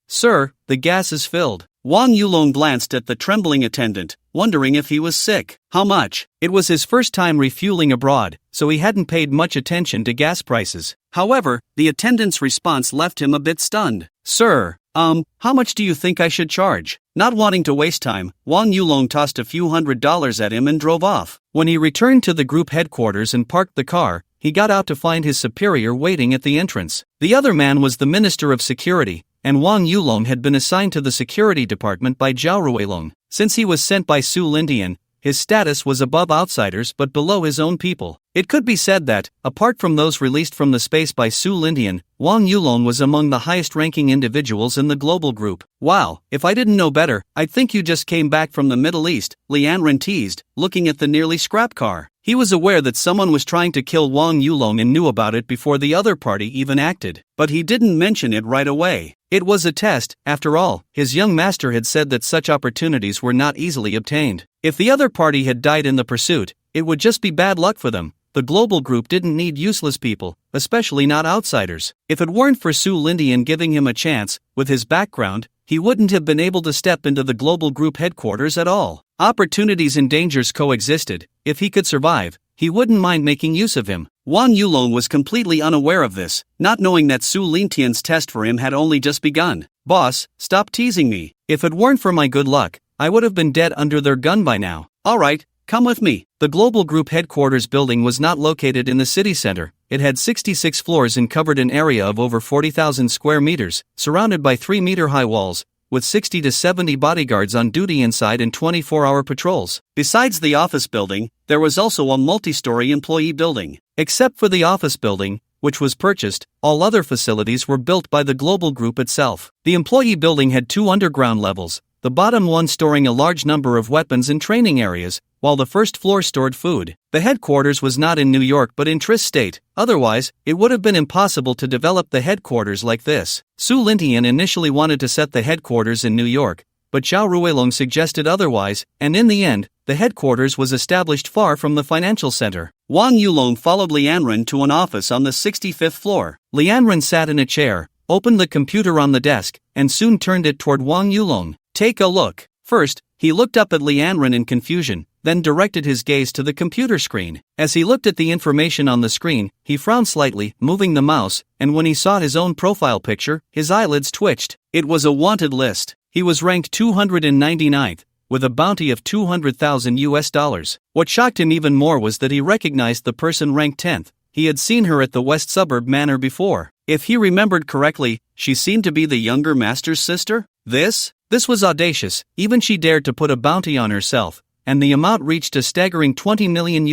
Sir, the gas is filled. Wang Yulong glanced at the trembling attendant, wondering if he was sick. How much? It was his first time refueling abroad, so he hadn't paid much attention to gas prices. However, the attendant's response left him a bit stunned. Sir, How much do you think I should charge? Not wanting to waste time, Wang Yulong tossed a few $100s at him and drove off. When he returned to the group headquarters and parked the car, he got out to find his superior waiting at the entrance. The other man was the Minister of Security, and Wang Yulong had been assigned to the security department by Zhao Ruilong. Since he was sent by Su Lindian, his status was above outsiders but below his own people. It could be said that, apart from those released from the space by Su Lindian, Wang Yulong was among the highest-ranking individuals in the global group. Wow, if I didn't know better, I'd think you just came back from the Middle East, Lianren teased, looking at the nearly scrap car. He was aware that someone was trying to kill Wang Yulong and knew about it before the other party even acted, but he didn't mention it right away. It was a test, after all. His young master had said that such opportunities were not easily obtained. If the other party had died in the pursuit, it would just be bad luck for them. The global group didn't need useless people, especially not outsiders. If it weren't for Su Lindian giving him a chance, with his background, he wouldn't have been able to step into the global group headquarters at all. Opportunities and dangers coexisted. If he could survive, he wouldn't mind making use of him. Wang Yulong was completely unaware of this, not knowing that Su Lintian's test for him had only just begun. Boss, stop teasing me. If it weren't for my good luck, I would have been dead under their gun by now. Alright, come with me. The global group headquarters building was not located in the city center. It had 66 floors and covered an area of over 40,000 square meters, surrounded by 3-meter-high walls, with 60 to 70 bodyguards on duty inside and 24-hour patrols. Besides the office building, there was also a multi-story employee building. Except for the office building, which was purchased, all other facilities were built by the global group itself. The employee building had 2 underground levels, the bottom one storing a large number of weapons and training areas, while the first floor stored food. The headquarters was not in New York but in Tris State, otherwise, it would have been impossible to develop the headquarters like this. Su Lintian initially wanted to set the headquarters in New York, but Zhao Ruilong suggested otherwise, and in the end, the headquarters was established far from the financial center. Wang Yulong followed Lianren to an office on the 65th floor. Lianren sat in a chair, opened the computer on the desk, and soon turned it toward Wang Yulong. Take a look. First, he looked up at Lianren in confusion, then directed his gaze to the computer screen. As he looked at the information on the screen, he frowned slightly, moving the mouse, and when he saw his own profile picture, his eyelids twitched. It was a wanted list. He was ranked 299th, with a bounty of $200,000. What shocked him even more was that he recognized the person ranked 10th. He had seen her at the West Suburb Manor before. If he remembered correctly, she seemed to be the younger master's sister? This was audacious. Even she dared to put a bounty on herself, and the amount reached a staggering $20 million.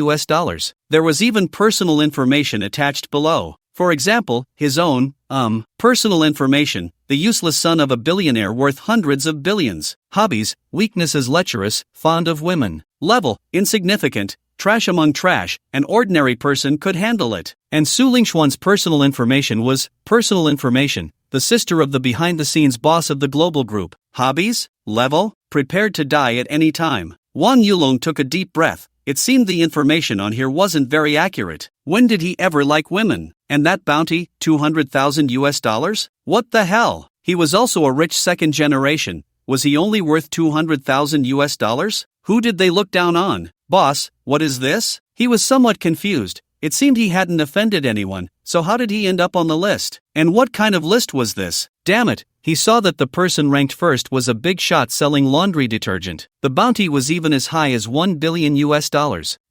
There was even personal information attached below. For example, his own, personal information, the useless son of a billionaire worth hundreds of billions. Hobbies, weaknesses lecherous, fond of women. Level, insignificant, trash among trash, an ordinary person could handle it. And Su Lingxuan's personal information was, personal information, the sister of the behind-the-scenes boss of the global group. Hobbies, level, prepared to die at any time. Wang Yulong took a deep breath. It seemed the information on here wasn't very accurate. When did he ever like women? And that bounty, $200,000? What the hell? He was also a rich second generation. Was he only worth $200,000? Who did they look down on? Boss, what is this? He was somewhat confused. It seemed he hadn't offended anyone, so how did he end up on the list? And what kind of list was this? Damn it, he saw that the person ranked first was a big shot selling laundry detergent. The bounty was even as high as $1 billion.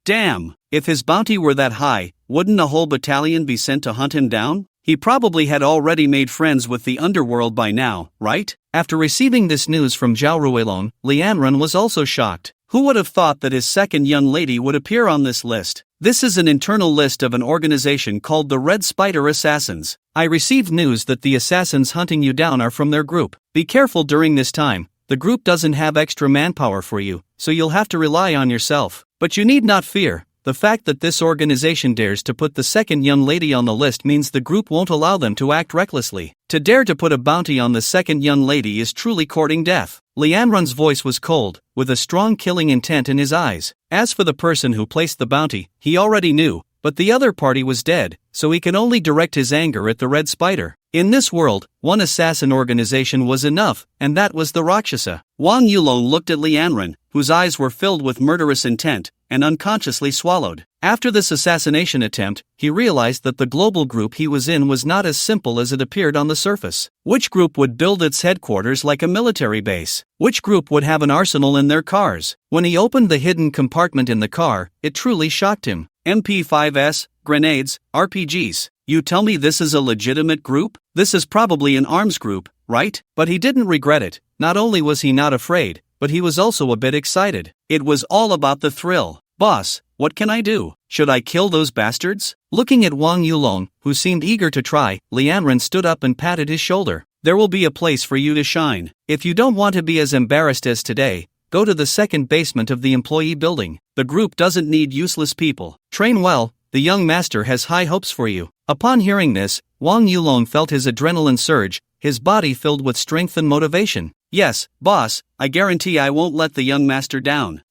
Damn, if his bounty were that high, wouldn't a whole battalion be sent to hunt him down? He probably had already made friends with the underworld by now, right? After receiving this news from Zhao Ruilong, Lianren was also shocked. Who would have thought that his second young lady would appear on this list? This is an internal list of an organization called the Red Spider Assassins. I received news that the assassins hunting you down are from their group. Be careful during this time. The group doesn't have extra manpower for you, so you'll have to rely on yourself. But you need not fear. The fact that this organization dares to put the second young lady on the list means the group won't allow them to act recklessly. To dare to put a bounty on the second young lady is truly courting death. Lianren's voice was cold, with a strong killing intent in his eyes. As for the person who placed the bounty, he already knew, but the other party was dead, so he could only direct his anger at the red spider. In this world, one assassin organization was enough, and that was the Rakshasa. Wang Yulong looked at Lianren, whose eyes were filled with murderous intent, and unconsciously swallowed. After this assassination attempt, he realized that the global group he was in was not as simple as it appeared on the surface. Which group would build its headquarters like a military base? Which group would have an arsenal in their cars? When he opened the hidden compartment in the car, it truly shocked him. MP5s, grenades, RPGs. You tell me this is a legitimate group? This is probably an arms group, right? But he didn't regret it. Not only was he not afraid, but he was also a bit excited. It was all about the thrill. Boss, what can I do? Should I kill those bastards? Looking at Wang Yulong, who seemed eager to try, Lianren stood up and patted his shoulder. There will be a place for you to shine. If you don't want to be as embarrassed as today, go to the second basement of the employee building. The group doesn't need useless people. Train well, the young master has high hopes for you. Upon hearing this, Wang Yulong felt his adrenaline surge, his body filled with strength and motivation. Yes, boss, I guarantee I won't let the young master down.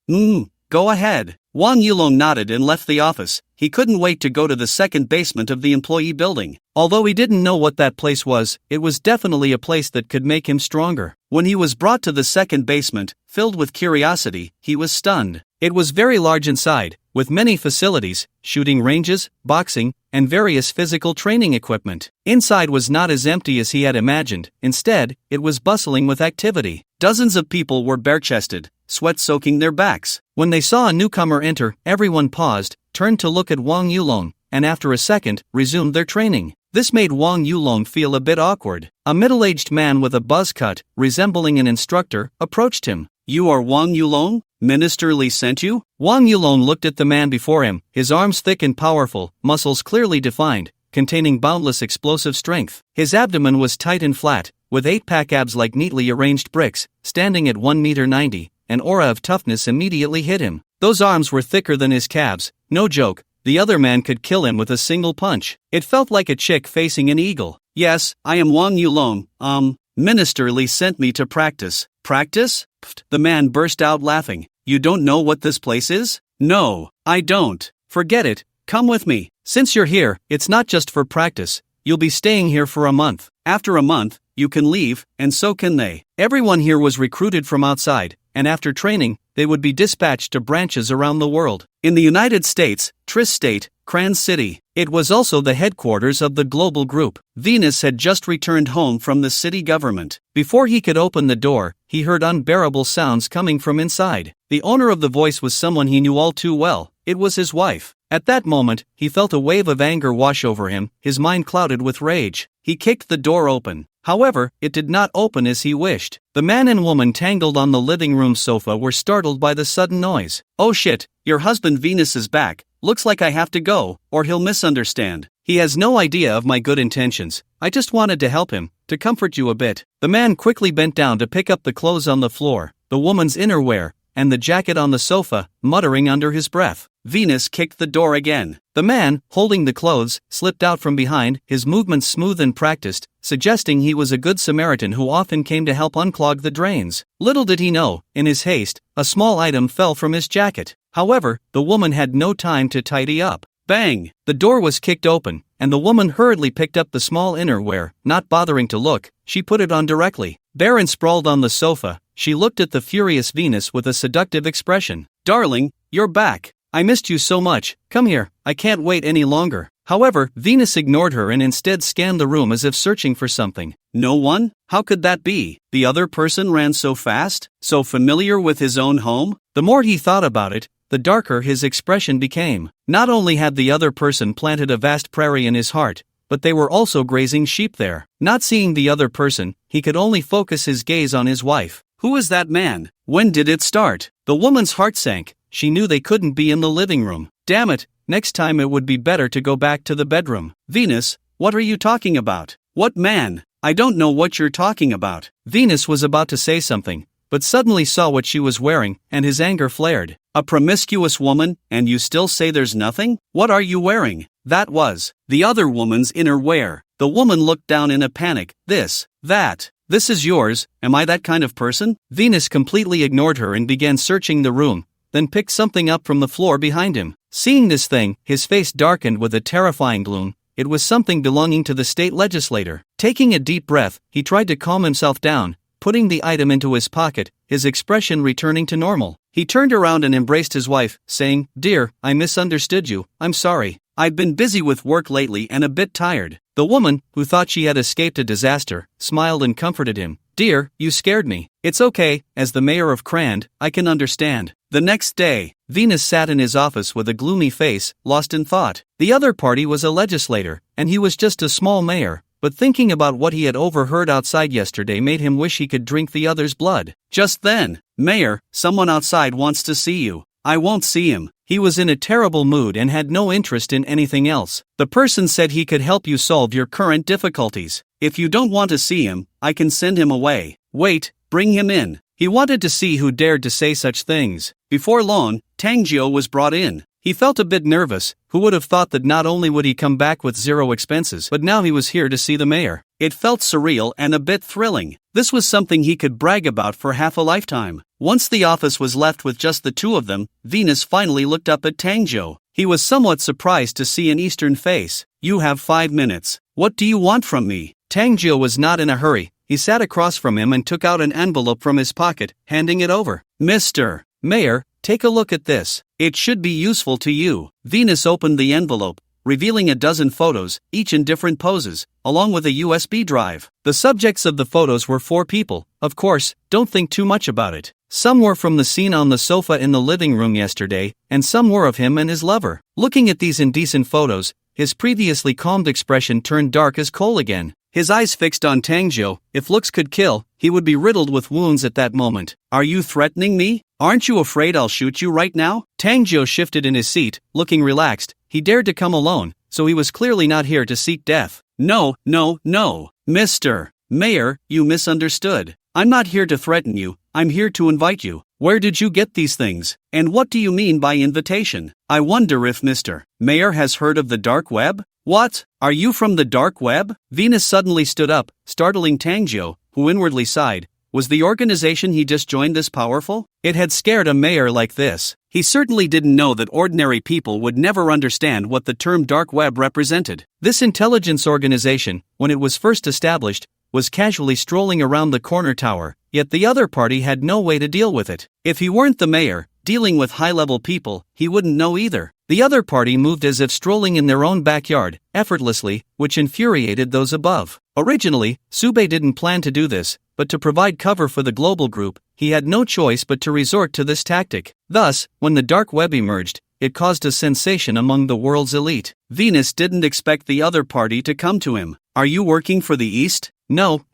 Go ahead. Wang Yulong nodded and left the office. He couldn't wait to go to the second basement of the employee building. Although he didn't know what that place was, it was definitely a place that could make him stronger. When he was brought to the second basement, filled with curiosity, he was stunned. It was very large inside, with many facilities, shooting ranges, boxing, and various physical training equipment. Inside was not as empty as he had imagined. Instead, it was bustling with activity. Dozens of people were bare-chested, sweat soaking their backs. When they saw a newcomer enter, everyone paused, turned to look at Wang Yulong, and after a second, resumed their training. This made Wang Yulong feel a bit awkward. A middle-aged man with a buzz cut, resembling an instructor, approached him. You are Wang Yulong? Minister Li sent you? Wang Yulong looked at the man before him, his arms thick and powerful, muscles clearly defined, containing boundless explosive strength. His abdomen was tight and flat, with 8-pack abs like neatly arranged bricks, standing at 1.90 meters. An aura of toughness immediately hit him. Those arms were thicker than his calves. No joke, the other man could kill him with a single punch. It felt like a chick facing an eagle. Yes, I am Wang Yulong. Minister Li sent me to practice. Practice? Pfft, the man burst out laughing. You don't know what this place is? No, I don't. Forget it, come with me. Since you're here, it's not just for practice. You'll be staying here for a month. After a month, you can leave, and so can they. Everyone here was recruited from outside, and after training, they would be dispatched to branches around the world. In the United States, Tris State, Kran City. It was also the headquarters of the global group. Venus had just returned home from the city government. Before he could open the door, he heard unbearable sounds coming from inside. The owner of the voice was someone he knew all too well. It was his wife. At that moment, he felt a wave of anger wash over him, his mind clouded with rage. He kicked the door open. However, it did not open as he wished. The man and woman tangled on the living room sofa were startled by the sudden noise. Oh shit, your husband Venus is back. Looks like I have to go, or he'll misunderstand. He has no idea of my good intentions. I just wanted to help him, to comfort you a bit. The man quickly bent down to pick up the clothes on the floor, the woman's innerwear, and the jacket on the sofa, muttering under his breath. Venus kicked the door again. The man, holding the clothes, slipped out from behind, his movements smooth and practiced, suggesting he was a good Samaritan who often came to help unclog the drains. Little did he know, in his haste, a small item fell from his jacket. However, the woman had no time to tidy up. Bang! The door was kicked open, and the woman hurriedly picked up the small innerwear. Not bothering to look, she put it on directly. Bare and sprawled on the sofa, she looked at the furious Venus with a seductive expression. Darling, you're back. I missed you so much. Come here, I can't wait any longer. However, Venus ignored her and instead scanned the room as if searching for something. No one? How could that be? The other person ran so fast? So familiar with his own home? The more he thought about it, the darker his expression became. Not only had the other person planted a vast prairie in his heart, but they were also grazing sheep there. Not seeing the other person, he could only focus his gaze on his wife. Who is that man? When did it start? The woman's heart sank. She knew they couldn't be in the living room. Damn it, next time it would be better to go back to the bedroom. Venus, what are you talking about? What man? I don't know what you're talking about. Venus was about to say something, but suddenly saw what she was wearing, and his anger flared. A promiscuous woman, and you still say there's nothing? What are you wearing? That was the other woman's innerwear. The woman looked down in a panic. That. This is yours, am I that kind of person? Venus completely ignored her and began searching the room. then picked something up from the floor behind him. Seeing this thing, his face darkened with a terrifying gloom. It was something belonging to the state legislator. Taking a deep breath, he tried to calm himself down, putting the item into his pocket, his expression returning to normal. He turned around and embraced his wife, saying, "Dear, I misunderstood you, I'm sorry. I've been busy with work lately and a bit tired." The woman, who thought she had escaped a disaster, smiled and comforted him. "Dear, you scared me. It's okay, as the mayor of Crand, I can understand." The next day, Venus sat in his office with a gloomy face, lost in thought. The other party was a legislator, and he was just a small mayor, but thinking about what he had overheard outside yesterday made him wish he could drink the other's blood. Just then, "Mayor, someone outside wants to see you." "I won't see him." He was in a terrible mood and had no interest in anything else. The person said he could help you solve your current difficulties. "If you don't want to see him, I can send him away." "Wait, bring him in." He wanted to see who dared to say such things. Before long, Tangjio was brought in. He felt a bit nervous. Who would have thought that not only would he come back with zero expenses, but now he was here to see the mayor? It felt surreal and a bit thrilling. This was something he could brag about for half a lifetime. Once the office was left with just the two of them, Venus finally looked up at Tangjio. He was somewhat surprised to see an Eastern face. "You have 5 minutes. What do you want from me?" Tangjio was not in a hurry. He sat across from him and took out an envelope from his pocket, handing it over. "Mr. Mayor, take a look at this. It should be useful to you." Venus opened the envelope, revealing a dozen photos, each in different poses, along with a USB drive. The subjects of the photos were 4 people. Of course, don't think too much about it. Some were from the scene on the sofa in the living room yesterday, and some were of him and his lover. Looking at these indecent photos, his previously calmed expression turned dark as coal again. His eyes fixed on Tangjio. If looks could kill, he would be riddled with wounds at that moment. "Are you threatening me? Aren't you afraid I'll shoot you right now?" Tangjio shifted in his seat, looking relaxed. He dared to come alone, so he was clearly not here to seek death. "No, no, no. Mr. Mayor, you misunderstood. I'm not here to threaten you, I'm here to invite you. Where did you get these things? And what do you mean by invitation? I wonder if Mr. Mayor has heard of the dark web?" "What? Are you from the dark web?" Venus suddenly stood up, startling Tangjio, who inwardly sighed. Was the organization he just joined this powerful? It had scared a mayor like this. He certainly didn't know that ordinary people would never understand what the term dark web represented. This intelligence organization, when it was first established, was casually strolling around the corner tower, yet the other party had no way to deal with it. If he weren't the mayor, dealing with high-level people, he wouldn't know either. The other party moved as if strolling in their own backyard, effortlessly, which infuriated those above. Originally, Sube didn't plan to do this, but to provide cover for the global group, he had no choice but to resort to this tactic. Thus, when the dark web emerged, it caused a sensation among the world's elite. Venus didn't expect the other party to come to him. "Are you working for the East?" No,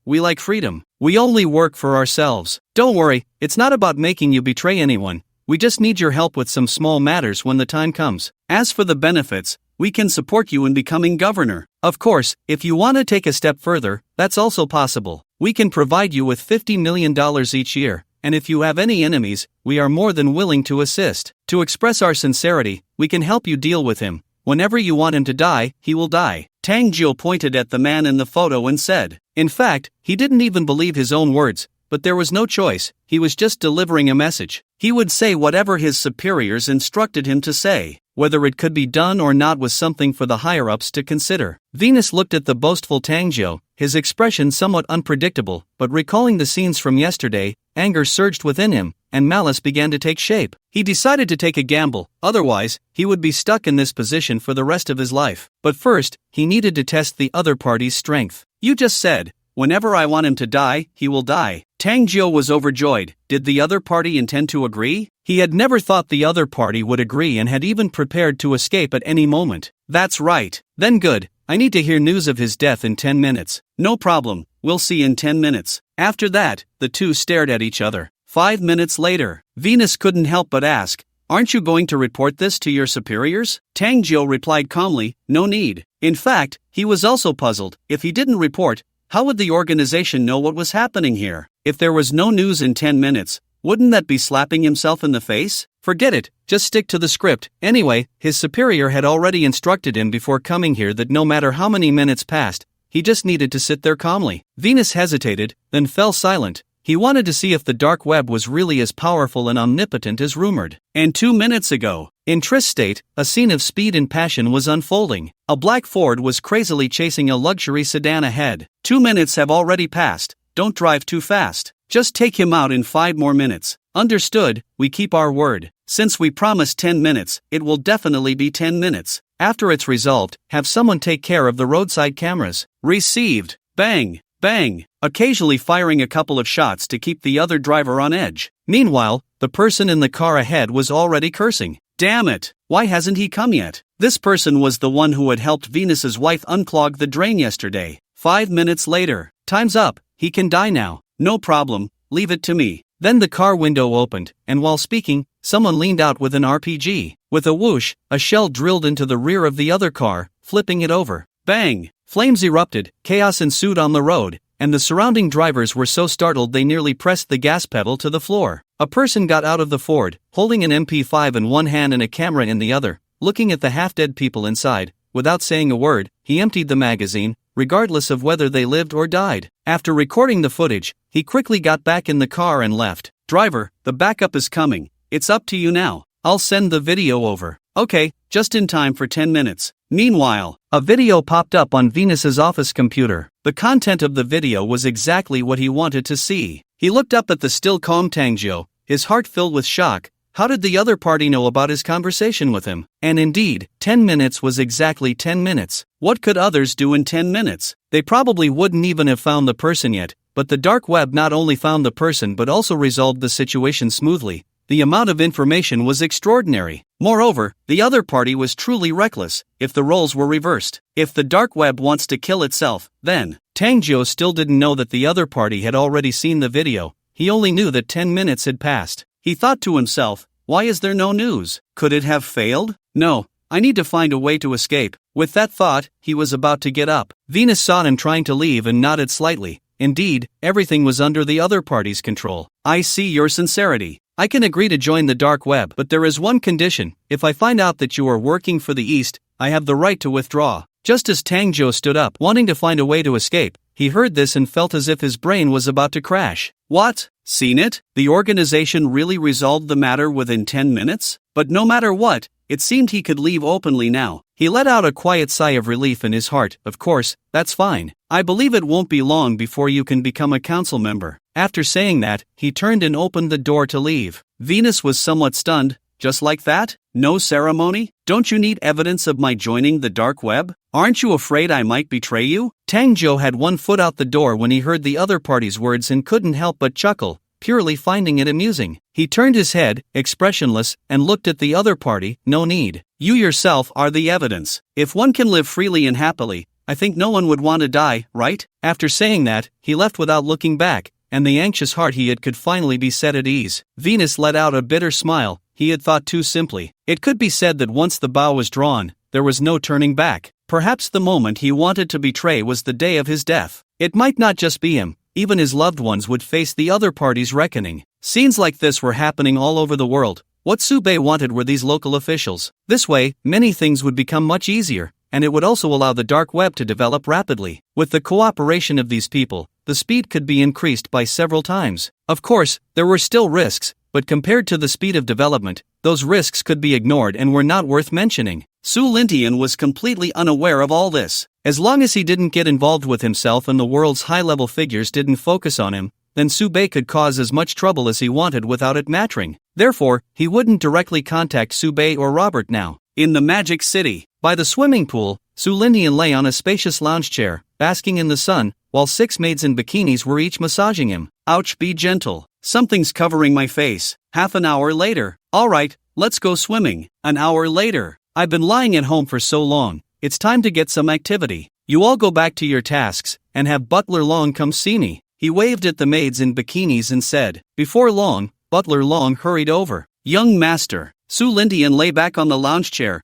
we like freedom. We only work for ourselves. Don't worry, it's not about making you betray anyone. We just need your help with some small matters when the time comes. As for the benefits, we can support you in becoming governor. Of course, if you want to take a step further, that's also possible. We can provide you with $50 million each year, and if you have any enemies, we are more than willing to assist. To express our sincerity, we can help you deal with him. Whenever you want him to die, he will die. Tangjio pointed at the man in the photo and said. In fact, he didn't even believe his own words, but there was no choice, he was just delivering a message. He would say whatever his superiors instructed him to say. Whether it could be done or not was something for the higher-ups to consider. Venus looked at the boastful Tangjio, his expression somewhat unpredictable, but recalling the scenes from yesterday, anger surged within him, and malice began to take shape. He decided to take a gamble, otherwise, he would be stuck in this position for the rest of his life. But first, he needed to test the other party's strength. "You just said, whenever I want him to die, he will die." Tangjio was overjoyed. Did the other party intend to agree? He had never thought the other party would agree and had even prepared to escape at any moment. That's right. Then good. I need to hear news of his death in 10 minutes. No problem. We'll see in 10 minutes. After that, the two stared at each other. 5 minutes later, Venus couldn't help but ask, "Aren't you going to report this to your superiors?" Tangjio replied calmly, "No need." In fact, he was also puzzled. If he didn't report, how would the organization know what was happening here? If there was no news in 10 minutes, wouldn't that be slapping himself in the face? Forget it, just stick to the script. Anyway, his superior had already instructed him before coming here that no matter how many minutes passed, he just needed to sit there calmly. Venus hesitated, then fell silent. He wanted to see if the dark web was really as powerful and omnipotent as rumored. And 2 minutes ago, in Tris State, a scene of speed and passion was unfolding. A black Ford was crazily chasing a luxury sedan ahead. 2 minutes have already passed. Don't drive too fast. Just take him out in 5 more minutes. Understood, we keep our word. Since we promised 10 minutes, it will definitely be 10 minutes. After it's resolved, have someone take care of the roadside cameras. Received. Bang, bang, occasionally firing a couple of shots to keep the other driver on edge. Meanwhile, the person in the car ahead was already cursing. Damn it, why hasn't he come yet? This person was the one who had helped Venus's wife unclog the drain yesterday. 5 minutes later. Time's up, he can die now. No problem, leave it to me. Then the car window opened, and while speaking, someone leaned out with an RPG. With a whoosh, a shell drilled into the rear of the other car, flipping it over. Bang! Flames erupted, chaos ensued on the road, and the surrounding drivers were so startled they nearly pressed the gas pedal to the floor. A person got out of the Ford, holding an MP5 in one hand and a camera in the other, looking at the half-dead people inside. Without saying a word, he emptied the magazine, regardless of whether they lived or died. After recording the footage, he quickly got back in the car and left. Driver, the backup is coming. It's up to you now. I'll send the video over. Okay, just in time for 10 minutes. Meanwhile, a video popped up on Venus's office computer. The content of the video was exactly what he wanted to see. He looked up at the still calm Tangjo, his heart filled with shock. How did the other party know about his conversation with him? And indeed, 10 minutes was exactly 10 minutes. What could others do in 10 minutes? They probably wouldn't even have found the person yet, but the dark web not only found the person but also resolved the situation smoothly. The amount of information was extraordinary. Moreover, the other party was truly reckless, if the roles were reversed. If the dark web wants to kill itself, then Tangjo still didn't know that the other party had already seen the video. He only knew that 10 minutes had passed. He thought to himself, why is there no news? Could it have failed? No, I need to find a way to escape. With that thought, he was about to get up. Venus saw him trying to leave and nodded slightly. Indeed, everything was under the other party's control. I see your sincerity. I can agree to join the dark web, but there is one condition. If I find out that you are working for the East, I have the right to withdraw. Just as Tangjo stood up, wanting to find a way to escape, he heard this and felt as if his brain was about to crash. What? Seen it? The organization really resolved the matter within 10 minutes? But no matter what, it seemed he could leave openly now. He let out a quiet sigh of relief in his heart. Of course, that's fine. I believe it won't be long before you can become a council member. After saying that, he turned and opened the door to leave. Venus was somewhat stunned. Just like that? No ceremony? Don't you need evidence of my joining the dark web? Aren't you afraid I might betray you? Tangjo had one foot out the door when he heard the other party's words and couldn't help but chuckle, purely finding it amusing. He turned his head, expressionless, and looked at the other party. No need. You yourself are the evidence. If one can live freely and happily, I think no one would want to die, right? After saying that, he left without looking back, and the anxious heart he had could finally be set at ease. Venus let out a bitter smile. He had thought too simply. It could be said that once the bow was drawn, there was no turning back. Perhaps the moment he wanted to betray was the day of his death. It might not just be him. Even his loved ones would face the other party's reckoning. Scenes like this were happening all over the world. What Sube wanted were these local officials. This way, many things would become much easier, and it would also allow the dark web to develop rapidly. With the cooperation of these people, the speed could be increased by several times. Of course, there were still risks, but compared to the speed of development, those risks could be ignored and were not worth mentioning. Su Lintian was completely unaware of all this. As long as he didn't get involved with himself and the world's high-level figures didn't focus on him, then Sube could cause as much trouble as he wanted without it mattering. Therefore, he wouldn't directly contact Sube or Robert now. In the Magic City, by the swimming pool, Su Lintian lay on a spacious lounge chair, basking in the sun, while 6 maids in bikinis were each massaging him. Ouch, be gentle. Something's covering my face. Half an hour later. Alright, let's go swimming. An hour later. I've been lying at home for so long. It's time to get some activity. You all go back to your tasks, and have Butler Long come see me. He waved at the maids in bikinis and said. Before long, Butler Long hurried over. Young master. Su Lintian lay back on the lounge chair.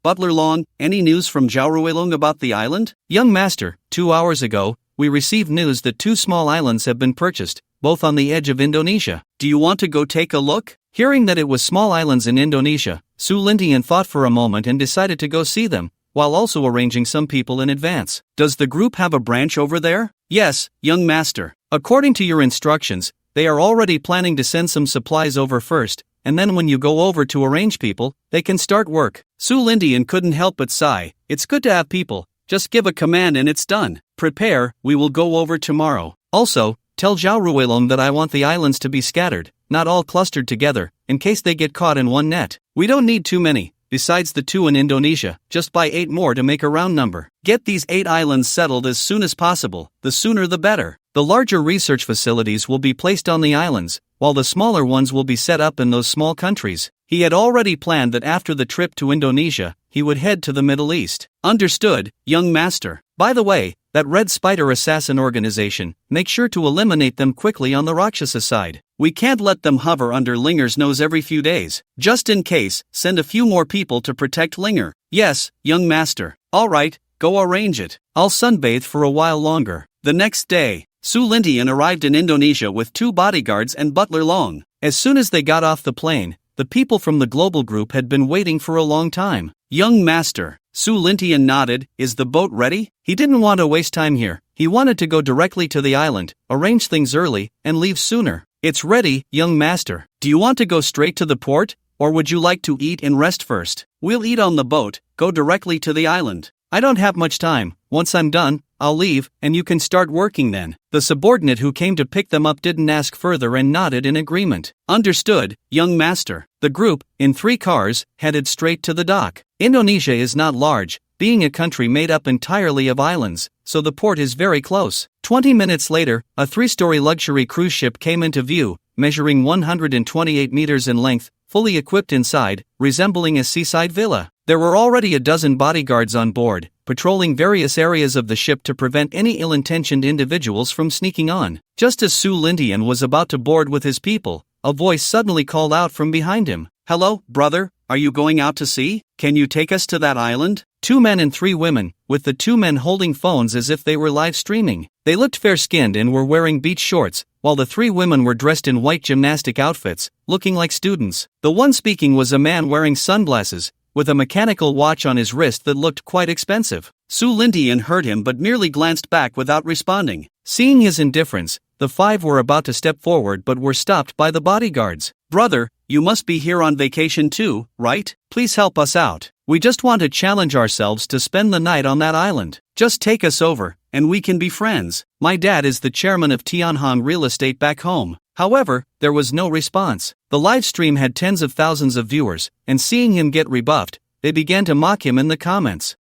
Butler Long, any news from Zhaoruilong about the island? Young master, 2 hours ago, we received news that 2 small islands have been purchased, both on the edge of Indonesia. Do you want to go take a look? Hearing that it was small islands in Indonesia, Su Lintian thought for a moment and decided to go see them, while also arranging some people in advance. Does the group have a branch over there? Yes, young master. According to your instructions, they are already planning to send some supplies over first, and then when you go over to arrange people, they can start work. Su Lindian couldn't help but sigh. It's good to have people. Just give a command and it's done. Prepare, we will go over tomorrow. Also, tell Zhao Ruilong that I want the islands to be scattered, not all clustered together, in case they get caught in one net. We don't need too many. Besides the 2 in Indonesia, just buy 8 more to make a round number. Get these 8 islands settled as soon as possible, the sooner the better. The larger research facilities will be placed on the islands, while the smaller ones will be set up in those small countries. He had already planned that after the trip to Indonesia, he would head to the Middle East. Understood, young master. By the way, that Red Spider assassin organization, make sure to eliminate them quickly on the Rakshasa side. We can't let them hover under Linger's nose every few days. Just in case, send a few more people to protect Linger. Yes, young master. Alright, go arrange it. I'll sunbathe for a while longer. The next day, Su Lindian arrived in Indonesia with 2 bodyguards and Butler Long. As soon as they got off the plane, the people from the global group had been waiting for a long time. Young master, Su Lindian nodded, is the boat ready? He didn't want to waste time here. He wanted to go directly to the island, arrange things early, and leave sooner. It's ready, young master. Do you want to go straight to the port, or would you like to eat and rest first? We'll eat on the boat, go directly to the island. I don't have much time. Once I'm done, I'll leave, and you can start working then. The subordinate who came to pick them up didn't ask further and nodded in agreement. Understood, young master. The group, in 3 cars, headed straight to the dock. Indonesia is not large, being a country made up entirely of islands, so the port is very close. 20 minutes later, a 3-story luxury cruise ship came into view, measuring 128 meters in length, fully equipped inside, resembling a seaside villa. There were already a dozen bodyguards on board, patrolling various areas of the ship to prevent any ill-intentioned individuals from sneaking on. Just as Su Lindian was about to board with his people, a voice suddenly called out from behind him. Hello, brother, are you going out to sea? Can you take us to that island? 2 men and 3 women, with the 2 men holding phones as if they were live streaming. They looked fair-skinned and were wearing beach shorts, while the 3 women were dressed in white gymnastic outfits, looking like students. The one speaking was a man wearing sunglasses, with a mechanical watch on his wrist that looked quite expensive. Su Lindian heard him but merely glanced back without responding. Seeing his indifference, the 5 were about to step forward but were stopped by the bodyguards. Brother, you must be here on vacation too, right? Please help us out. We just want to challenge ourselves to spend the night on that island. Just take us over, and we can be friends. My dad is the chairman of Tianhong Real Estate back home. However, there was no response. The live stream had tens of thousands of viewers, and seeing him get rebuffed, they began to mock him in the comments.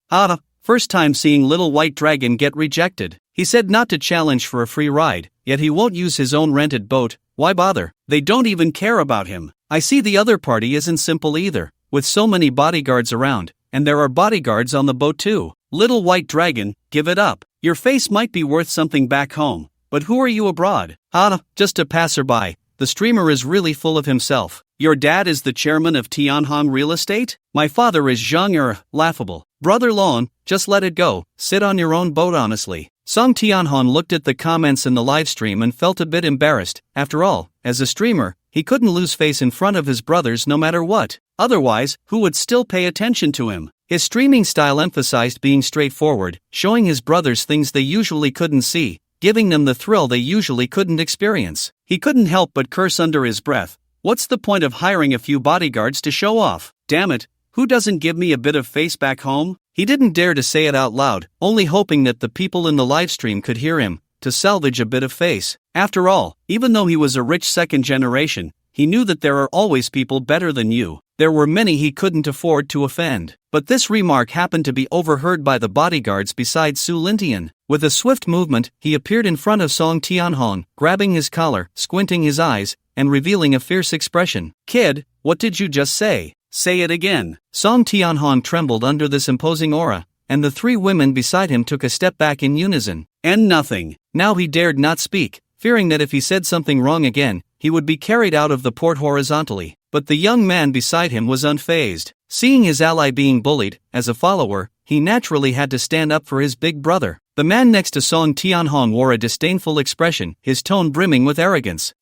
First time seeing Little White Dragon get rejected. He said not to challenge for a free ride, yet he won't use his own rented boat. Why bother? They don't even care about him. I see the other party isn't simple either, with so many bodyguards around, and there are bodyguards on the boat too. Little White Dragon, give it up. Your face might be worth something back home, but who are you abroad? Just a passerby. The streamer is really full of himself. Your dad is the chairman of Tianhong Real Estate? My father is Zhang laughable. Brother Lon, just let it go, sit on your own boat honestly. Song Tianhong looked at the comments in the livestream and felt a bit embarrassed. After all, as a streamer, he couldn't lose face in front of his brothers no matter what. Otherwise, who would still pay attention to him? His streaming style emphasized being straightforward, showing his brothers things they usually couldn't see, giving them the thrill they usually couldn't experience. He couldn't help but curse under his breath. What's the point of hiring a few bodyguards to show off? Damn it, who doesn't give me a bit of face back home? He didn't dare to say it out loud, only hoping that the people in the livestream could hear him, to salvage a bit of face. After all, even though he was a rich second generation, he knew that there are always people better than you. There were many he couldn't afford to offend. But this remark happened to be overheard by the bodyguards beside Su Lindian. With a swift movement, he appeared in front of Song Tianhong, grabbing his collar, squinting his eyes, and revealing a fierce expression. Kid, what did you just say? Say it again. Song Tianhong trembled under this imposing aura, and the 3 women beside him took a step back in unison. And nothing. Now he dared not speak, fearing that if he said something wrong again, he would be carried out of the port horizontally. But the young man beside him was unfazed. Seeing his ally being bullied, as a follower, he naturally had to stand up for his big brother. The man next to Song Tianhong wore a disdainful expression, his tone brimming with arrogance.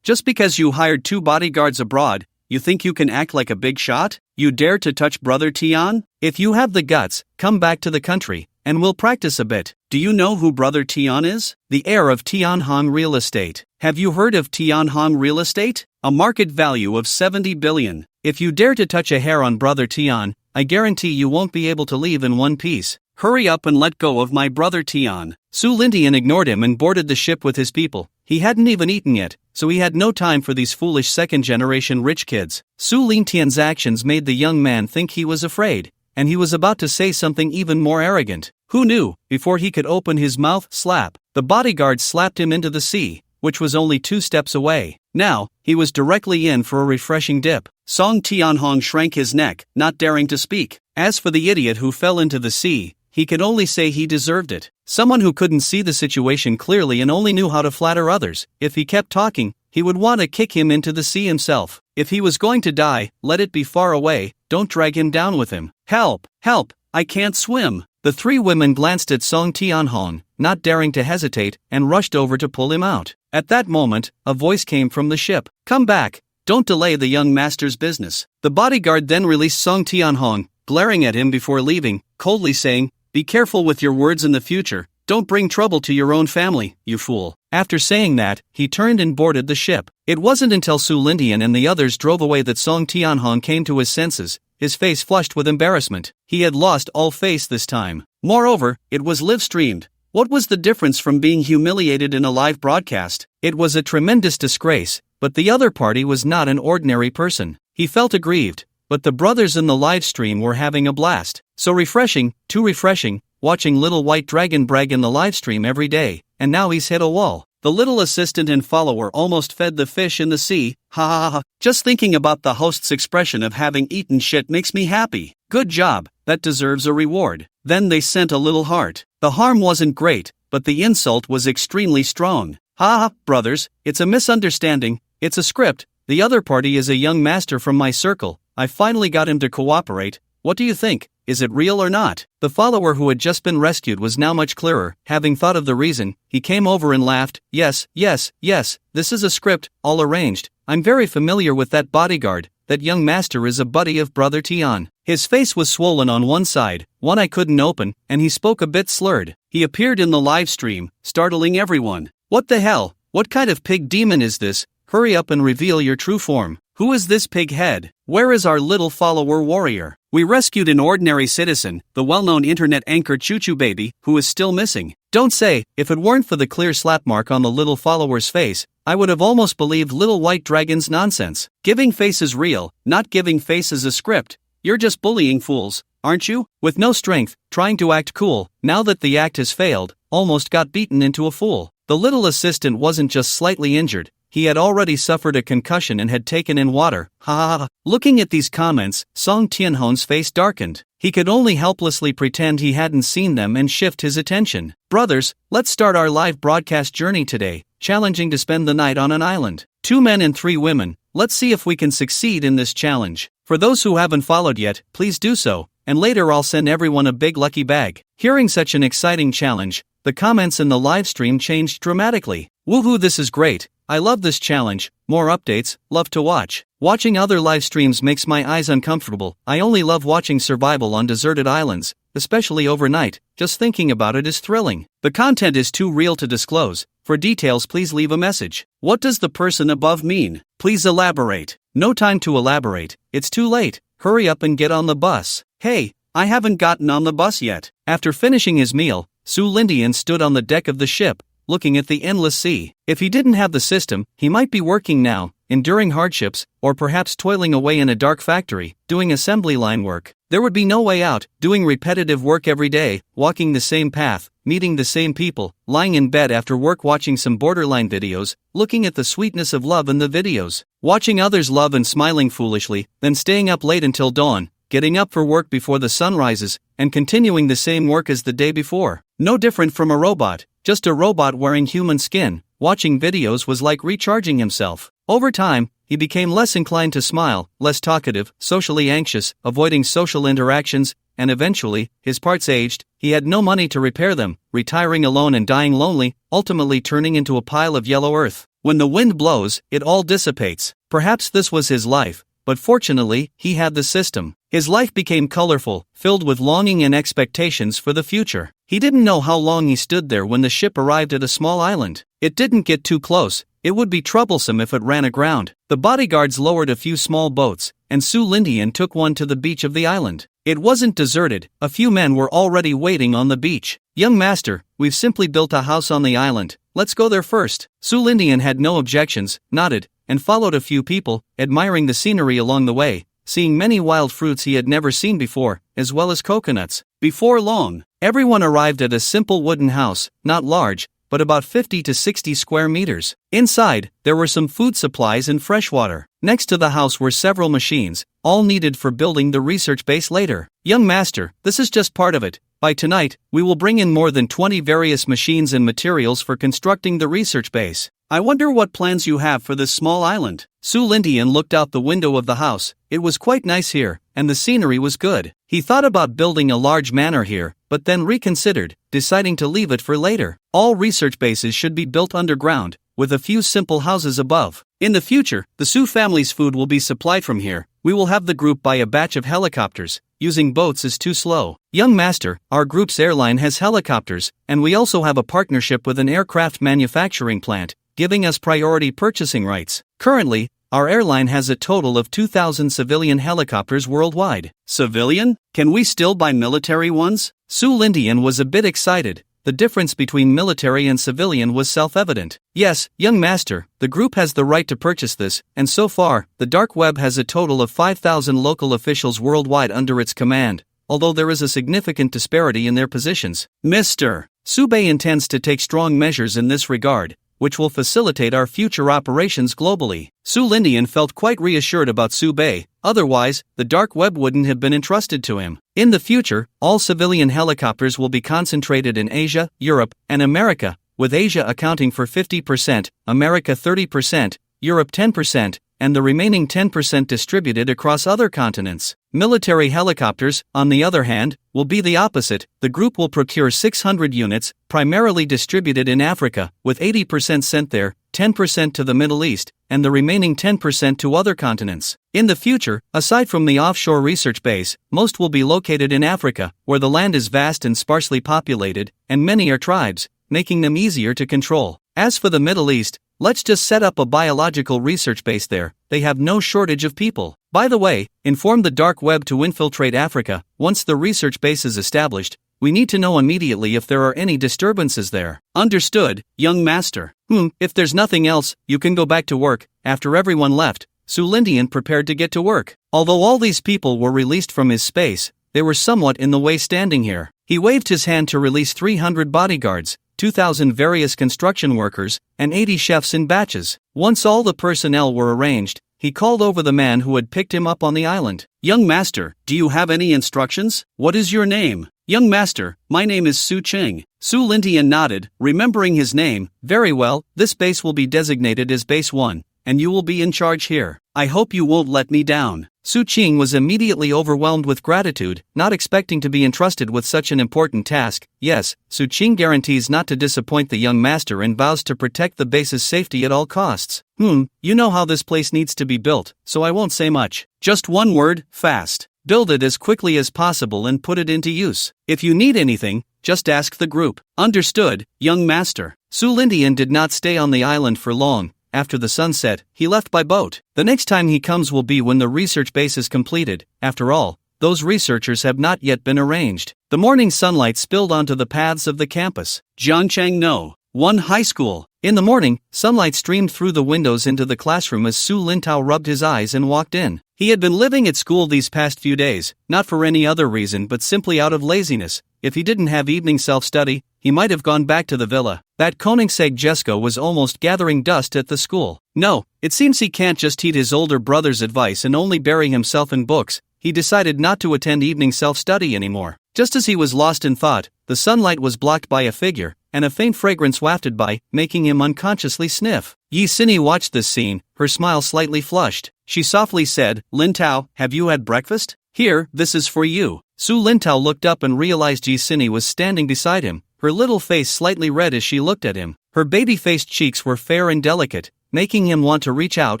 Just because you hired 2 bodyguards abroad, you think you can act like a big shot? You dare to touch brother Tian? If you have the guts, come back to the country, and we'll practice a bit. Do you know who Brother Tian is? The heir of Tianhong Real Estate. Have you heard of Tianhong Real Estate? A market value of 70 billion. If you dare to touch a hair on Brother Tian, I guarantee you won't be able to leave in one piece. Hurry up and let go of my Brother Tian. Su Lindian ignored him and boarded the ship with his people. He hadn't even eaten yet, so he had no time for these foolish second-generation rich kids. Su Lindian's actions made the young man think he was afraid, and he was about to say something even more arrogant. Who knew? Before he could open his mouth, slap, the bodyguard slapped him into the sea, which was only 2 steps away. Now, he was directly in for a refreshing dip. Song Tianhong shrank his neck, not daring to speak. As for the idiot who fell into the sea, he could only say he deserved it. Someone who couldn't see the situation clearly and only knew how to flatter others. If he kept talking, he would want to kick him into the sea himself. If he was going to die, let it be far away, don't drag him down with him. Help! Help! I can't swim! The 3 women glanced at Song Tianhong, not daring to hesitate, and rushed over to pull him out. At that moment, a voice came from the ship. Come back! Don't delay the young master's business. The bodyguard then released Song Tianhong, glaring at him before leaving, coldly saying, be careful with your words in the future, don't bring trouble to your own family, you fool. After saying that, he turned and boarded the ship. It wasn't until Su Lindian and the others drove away that Song Tianhong came to his senses, his face flushed with embarrassment. He had lost all face this time. Moreover, it was live-streamed. What was the difference from being humiliated in a live broadcast? It was a tremendous disgrace, but the other party was not an ordinary person. He felt aggrieved, but the brothers in the live stream were having a blast. So refreshing, too refreshing, watching little white dragon brag in the live stream every day, and now he's hit a wall. The little assistant and follower almost fed the fish in the sea, ha ha ha. Just thinking about the host's expression of having eaten shit makes me happy. Good job, that deserves a reward. Then they sent a little heart. The harm wasn't great, but the insult was extremely strong. Ha ha, brothers, it's a misunderstanding, it's a script, the other party is a young master from my circle, I finally got him to cooperate, what do you think? Is it real or not? The follower who had just been rescued was now much clearer. Having thought of the reason, he came over and laughed. Yes, yes, yes, this is a script, all arranged. I'm very familiar with that bodyguard. That young master is a buddy of Brother Tian. His face was swollen on one side, one eye couldn't open, and he spoke a bit slurred. He appeared in the live stream, startling everyone. What the hell? What kind of pig demon is this? Hurry up and reveal your true form. Who is this pig head? Where is our little follower warrior? We rescued an ordinary citizen, the well-known internet anchor Choo Choo Baby, who is still missing. Don't say, if it weren't for the clear slap mark on the little follower's face, I would have almost believed Little White Dragon's nonsense. Giving face is real, not giving face is a script. You're just bullying fools, aren't you? With no strength, trying to act cool, now that the act has failed, almost got beaten into a fool. The little assistant wasn't just slightly injured. He had already suffered a concussion and had taken in water. Ha ha ha. Looking at these comments, Song Tianhong's face darkened. He could only helplessly pretend he hadn't seen them and shift his attention. Brothers, let's start our live broadcast journey today, challenging to spend the night on an island. 2 men and 3 women, let's see if we can succeed in this challenge. For those who haven't followed yet, please do so, and later I'll send everyone a big lucky bag. Hearing such an exciting challenge, the comments in the live stream changed dramatically. Woohoo, this is great. I love this challenge, more updates, love to watch. Watching other live streams makes my eyes uncomfortable. I only love watching survival on deserted islands, especially overnight. Just thinking about it is thrilling. The content is too real to disclose. For details please leave a message. What does the person above mean? Please elaborate. No time to elaborate, it's too late. Hurry up and get on the bus. Hey, I haven't gotten on the bus yet. After finishing his meal, Su Lindian stood on the deck of the ship, looking at the endless sea. If he didn't have the system, he might be working now, enduring hardships, or perhaps toiling away in a dark factory, doing assembly line work. There would be no way out, doing repetitive work every day, walking the same path, meeting the same people, lying in bed after work watching some borderline videos, looking at the sweetness of love in the videos, watching others love and smiling foolishly, then staying up late until dawn, getting up for work before the sun rises, and continuing the same work as the day before. No different from a robot. Just a robot wearing human skin. Watching videos was like recharging himself. Over time, he became less inclined to smile, less talkative, socially anxious, avoiding social interactions, and eventually, his parts aged. He had no money to repair them, retiring alone and dying lonely, ultimately turning into a pile of yellow earth. When the wind blows, it all dissipates. Perhaps this was his life, but fortunately, he had the system. His life became colorful, filled with longing and expectations for the future. He didn't know how long he stood there when the ship arrived at a small island. It didn't get too close. It would be troublesome if it ran aground. The bodyguards lowered a few small boats, and Su Lindian took one to the beach of the island. It wasn't deserted. A few men were already waiting on the beach. "Young master, we've simply built a house on the island. Let's go there first." Su Lindian had no objections, nodded, and followed a few people, admiring the scenery along the way, seeing many wild fruits he had never seen before, as well as coconuts. Before long, everyone arrived at a simple wooden house, not large, but about 50 to 60 square meters. Inside, there were some food supplies and fresh water. Next to the house were several machines, all needed for building the research base later. "Young master, this is just part of it. By tonight, we will bring in more than 20 various machines and materials for constructing the research base. I wonder what plans you have for this small island." Su Lindian looked out the window of the house. It was quite nice here, and the scenery was good. He thought about building a large manor here, but then reconsidered, deciding to leave it for later. All research bases should be built underground, with a few simple houses above. In the future, the Su family's food will be supplied from here. We will have the group buy a batch of helicopters. Using boats is too slow. "Young master, our group's airline has helicopters, and we also have a partnership with an aircraft manufacturing plant, giving us priority purchasing rights. Currently, our airline has a total of 2,000 civilian helicopters worldwide." "Civilian? Can we still buy military ones?" Su Lindian was a bit excited. The difference between military and civilian was self-evident. "Yes, young master, the group has the right to purchase this, and so far, the dark web has a total of 5,000 local officials worldwide under its command, although there is a significant disparity in their positions. Mr. Subei intends to take strong measures in this regard, which will facilitate our future operations globally." Su Lindian felt quite reassured about Subei, otherwise, the dark web wouldn't have been entrusted to him. In the future, all civilian helicopters will be concentrated in Asia, Europe, and America, with Asia accounting for 50%, America 30%, Europe 10%, and the remaining 10% distributed across other continents. Military helicopters, on the other hand, will be the opposite. The group will procure 600 units, primarily distributed in Africa, with 80% sent there, 10% to the Middle East, and the remaining 10% to other continents. In the future, aside from the offshore research base, most will be located in Africa, where the land is vast and sparsely populated, and many are tribes, making them easier to control. As for the Middle East, let's just set up a biological research base there. They have no shortage of people. By the way, inform the dark web to infiltrate Africa. Once the research base is established, we need to know immediately if there are any disturbances there. Understood, young master. If there's nothing else, you can go back to work. After everyone left, Su Lindian prepared to get to work. Although all these people were released from his space, they were somewhat in the way standing here. He waved his hand to release 300 bodyguards, 2,000 various construction workers, and 80 chefs in batches. Once all the personnel were arranged, he called over the man who had picked him up on the island. "Young master, do you have any instructions? What is your name?" "Young master, my name is Su Ching." Su Lindian nodded, remembering his name. "Very well, this base will be designated as Base 1, and you will be in charge here. I hope you won't let me down." Su Ching was immediately overwhelmed with gratitude, not expecting to be entrusted with such an important task. Yes, Su Ching guarantees not to disappoint the young master and vows to protect the base's safety at all costs. You know how this place needs to be built, so I won't say much. Just one word, fast. Build it as quickly as possible and put it into use. If you need anything, just ask the group. Understood, young master. Su Lindian did not stay on the island for long. After the sun set, he left by boat. The next time he comes will be when the research base is completed. After all, those researchers have not yet been arranged. The morning sunlight spilled onto the paths of the campus. Jiangchang No. 1 High School. In the morning, sunlight streamed through the windows into the classroom as Su Lintao rubbed his eyes and walked in. He had been living at school these past few days, not for any other reason but simply out of laziness. If he didn't have evening self-study, he might have gone back to the villa. That Koenigsegg Jesko was almost gathering dust at the school. No, it seems he can't just heed his older brother's advice and only bury himself in books. He decided not to attend evening self-study anymore. Just as he was lost in thought, the sunlight was blocked by a figure, and a faint fragrance wafted by, making him unconsciously sniff. Yi Sini watched this scene, her smile slightly flushed. She softly said, "Lintao, have you had breakfast? Here, this is for you." Su Lintao looked up and realized Yi Sini was standing beside him, her little face slightly red as she looked at him. Her baby-faced cheeks were fair and delicate, making him want to reach out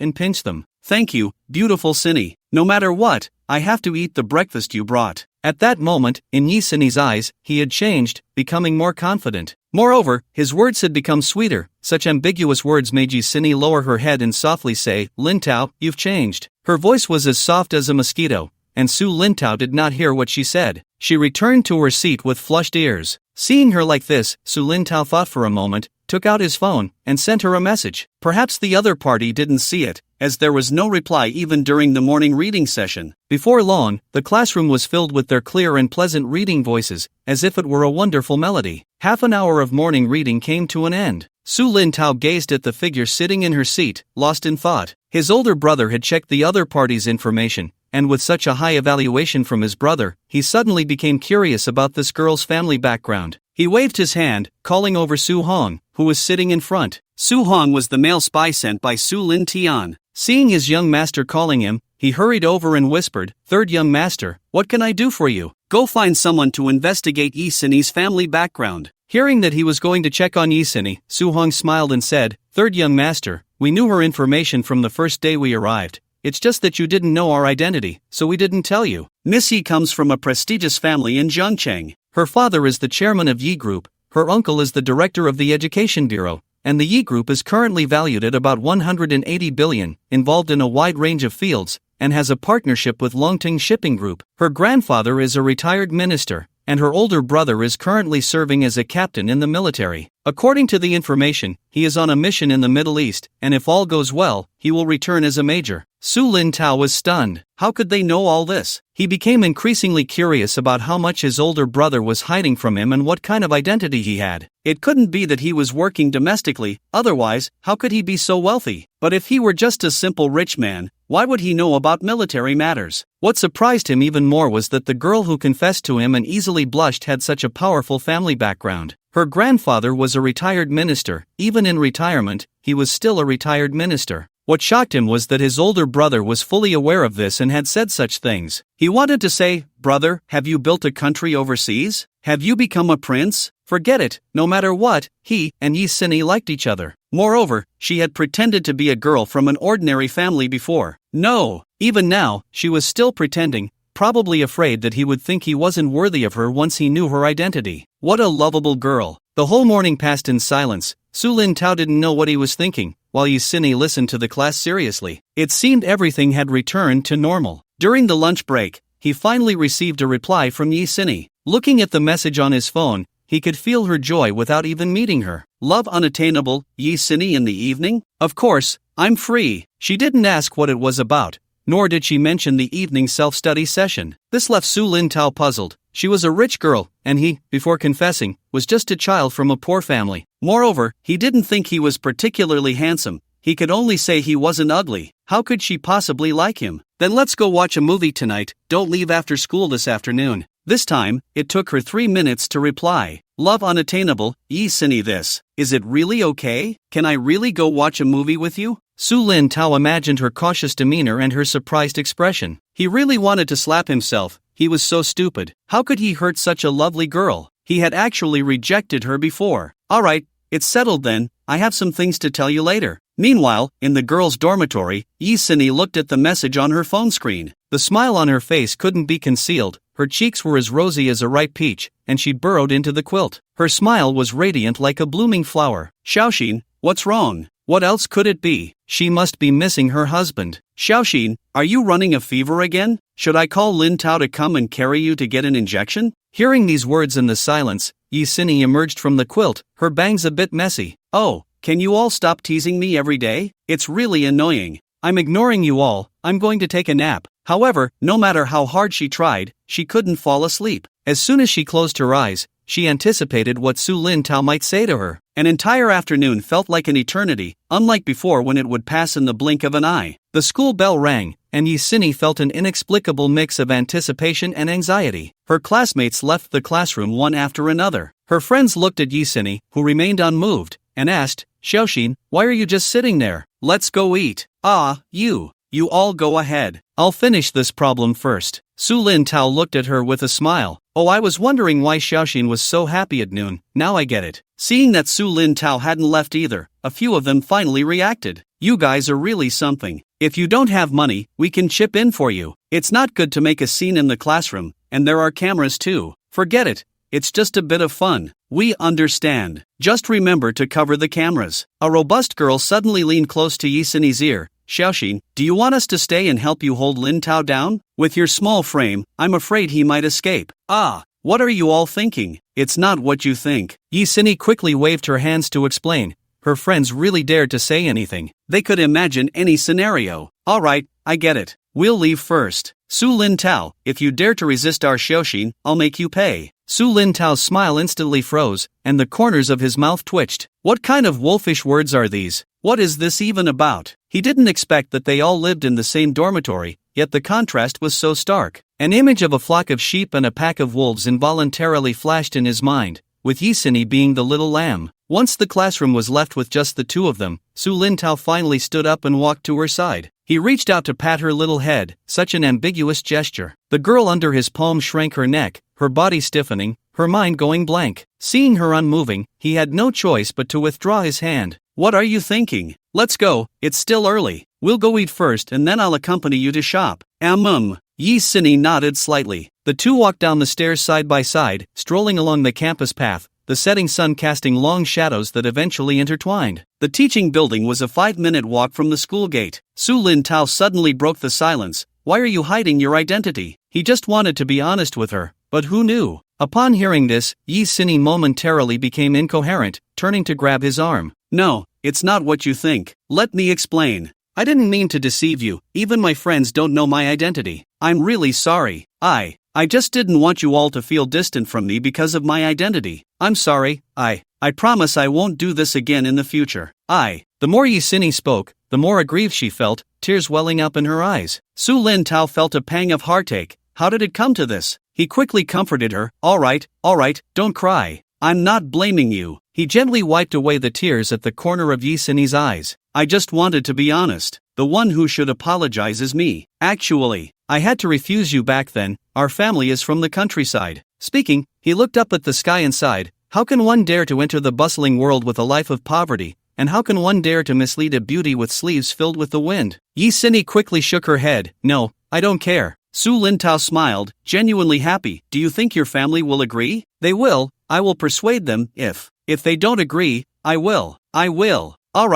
and pinch them. "Thank you, beautiful Sini. No matter what, I have to eat the breakfast you brought. At that moment, in Yi Sunny's eyes, he had changed, becoming more confident. Moreover, his words had become sweeter. Such ambiguous words made Yi Sunny lower her head and softly say, Lintao, you've changed. Her voice was as soft as a mosquito, and Su Lintao did not hear what she said. She returned to her seat with flushed ears. Seeing her like this, Su Lintao thought for a moment, took out his phone, and sent her a message. Perhaps the other party didn't see it, as there was no reply even during the morning reading session. Before long, the classroom was filled with their clear and pleasant reading voices, as if it were a wonderful melody. Half an hour of morning reading came to an end. Su Lintao gazed at the figure sitting in her seat, lost in thought. His older brother had checked the other party's information, and with such a high evaluation from his brother, he suddenly became curious about this girl's family background. He waved his hand, calling over Su Hong, who was sitting in front. Su Hong was the male spy sent by Su Lin Tian. Seeing his young master calling him, he hurried over and whispered, Third young master, what can I do for you? Go find someone to investigate Yi Sunny's family background. Hearing that he was going to check on Yi Sunny, Su Hong smiled and said, Third young master, we knew her information from the first day we arrived. It's just that you didn't know our identity, so we didn't tell you. Miss Yi comes from a prestigious family in Zhengcheng. Her father is the chairman of Yi Group, her uncle is the director of the Education Bureau, and the Yi Group is currently valued at about 180 billion, involved in a wide range of fields, and has a partnership with Longting Shipping Group. Her grandfather is a retired minister, and her older brother is currently serving as a captain in the military. According to the information, he is on a mission in the Middle East, and if all goes well, he will return as a major. Su Lintao was stunned. How could they know all this? He became increasingly curious about how much his older brother was hiding from him and what kind of identity he had. It couldn't be that he was working domestically, otherwise, how could he be so wealthy? But if he were just a simple rich man, why would he know about military matters? What surprised him even more was that the girl who confessed to him and easily blushed had such a powerful family background. Her grandfather was a retired minister. Even in retirement, he was still a retired minister. What shocked him was that his older brother was fully aware of this and had said such things. He wanted to say, Brother, have you built a country overseas? Have you become a prince? Forget it, no matter what, he and Yi Sunny liked each other. Moreover, she had pretended to be a girl from an ordinary family before. No, even now, she was still pretending, probably afraid that he would think he wasn't worthy of her once he knew her identity. What a lovable girl. The whole morning passed in silence. Su Lintao didn't know what he was thinking, while Yi Sunny listened to the class seriously. It seemed everything had returned to normal. During the lunch break, he finally received a reply from Yi Sunny. Looking at the message on his phone, he could feel her joy without even meeting her. Love unattainable, Yi Sunny in the evening? Of course, I'm free. She didn't ask what it was about, nor did she mention the evening self-study session. This left Su Lintao puzzled. She was a rich girl, and he, before confessing, was just a child from a poor family. Moreover, he didn't think he was particularly handsome. He could only say he wasn't ugly. How could she possibly like him? Then let's go watch a movie tonight. Don't leave after school this afternoon. This time, it took her 3 minutes to reply. Love unattainable, Yi Sunny this. Is it really okay? Can I really go watch a movie with you? Su Lintao imagined her cautious demeanor and her surprised expression. He really wanted to slap himself. He was so stupid. How could he hurt such a lovely girl? He had actually rejected her before. Alright, it's settled then. I have some things to tell you later. Meanwhile, in the girls' dormitory, Yi Sunny looked at the message on her phone screen. The smile on her face couldn't be concealed. Her cheeks were as rosy as a ripe peach, and she burrowed into the quilt. Her smile was radiant like a blooming flower. Xiaoxin, what's wrong? What else could it be? She must be missing her husband. Xiaoxin, are you running a fever again? Should I call Lin Tao to come and carry you to get an injection? Hearing these words in the silence, Yi Sunny emerged from the quilt, her bangs a bit messy. Oh, can you all stop teasing me every day? It's really annoying. I'm ignoring you all. I'm going to take a nap. However, no matter how hard she tried, she couldn't fall asleep. As soon as she closed her eyes, she anticipated what Su Lintao might say to her. An entire afternoon felt like an eternity, unlike before when it would pass in the blink of an eye. The school bell rang, and Yi Sunny felt an inexplicable mix of anticipation and anxiety. Her classmates left the classroom one after another. Her friends looked at Yi Sunny, who remained unmoved, and asked, Xiaoxin, why are you just sitting there? Let's go eat. Ah, you all go ahead. I'll finish this problem first. Su Lintao looked at her with a smile. Oh, I was wondering why Xiaoxin was so happy at noon. Now I get it. Seeing that Su Lintao hadn't left either, a few of them finally reacted. You guys are really something. If you don't have money, we can chip in for you. It's not good to make a scene in the classroom, and there are cameras too. Forget it. It's just a bit of fun. We understand. Just remember to cover the cameras. A robust girl suddenly leaned close to Yisini's ear. Xiaoxin, do you want us to stay and help you hold Lin Tao down? With your small frame, I'm afraid he might escape. Ah, what are you all thinking? It's not what you think. Yisini quickly waved her hands to explain. Her friends really dared to say anything. They could imagine any scenario. Alright, I get it. We'll leave first. Su Lin Tao, if you dare to resist our Xiaoxin, I'll make you pay. Su Lin Tao's smile instantly froze, and the corners of his mouth twitched. What kind of wolfish words are these? What is this even about? He didn't expect that they all lived in the same dormitory, yet the contrast was so stark. An image of a flock of sheep and a pack of wolves involuntarily flashed in his mind, with Yisini being the little lamb. Once the classroom was left with just the two of them, Su Lin Tao finally stood up and walked to her side. He reached out to pat her little head, such an ambiguous gesture. The girl under his palm shrank her neck, her body stiffening, her mind going blank. Seeing her unmoving, he had no choice but to withdraw his hand. What are you thinking? Let's go, it's still early. We'll go eat first and then I'll accompany you to shop. Yisini nodded slightly. The two walked down the stairs side by side, strolling along the campus path, the setting sun casting long shadows that eventually intertwined. The teaching building was a 5-minute walk from the school gate. Su Lin Tao suddenly broke the silence. Why are you hiding your identity? He just wanted to be honest with her, but who knew? Upon hearing this, Yisini momentarily became incoherent, turning to grab his arm. No, it's not what you think. Let me explain. I didn't mean to deceive you, even my friends don't know my identity. I'm really sorry. I just didn't want you all to feel distant from me because of my identity. I'm sorry. I promise I won't do this again in the future. The more Yisini spoke, the more aggrieved she felt, tears welling up in her eyes. Su Lin Tao felt a pang of heartache. How did it come to this? He quickly comforted her. All right, don't cry. I'm not blaming you. He gently wiped away the tears at the corner of Yisini's eyes. I just wanted to be honest. The one who should apologize is me. Actually, I had to refuse you back then. Our family is from the countryside. Speaking, he looked up at the sky and sighed. How can one dare to enter the bustling world with a life of poverty? And how can one dare to mislead a beauty with sleeves filled with the wind? Yisini quickly shook her head. No, I don't care. Su Lin Tao smiled, genuinely happy. Do you think your family will agree? They will. I will persuade them. If they don't agree, I will. All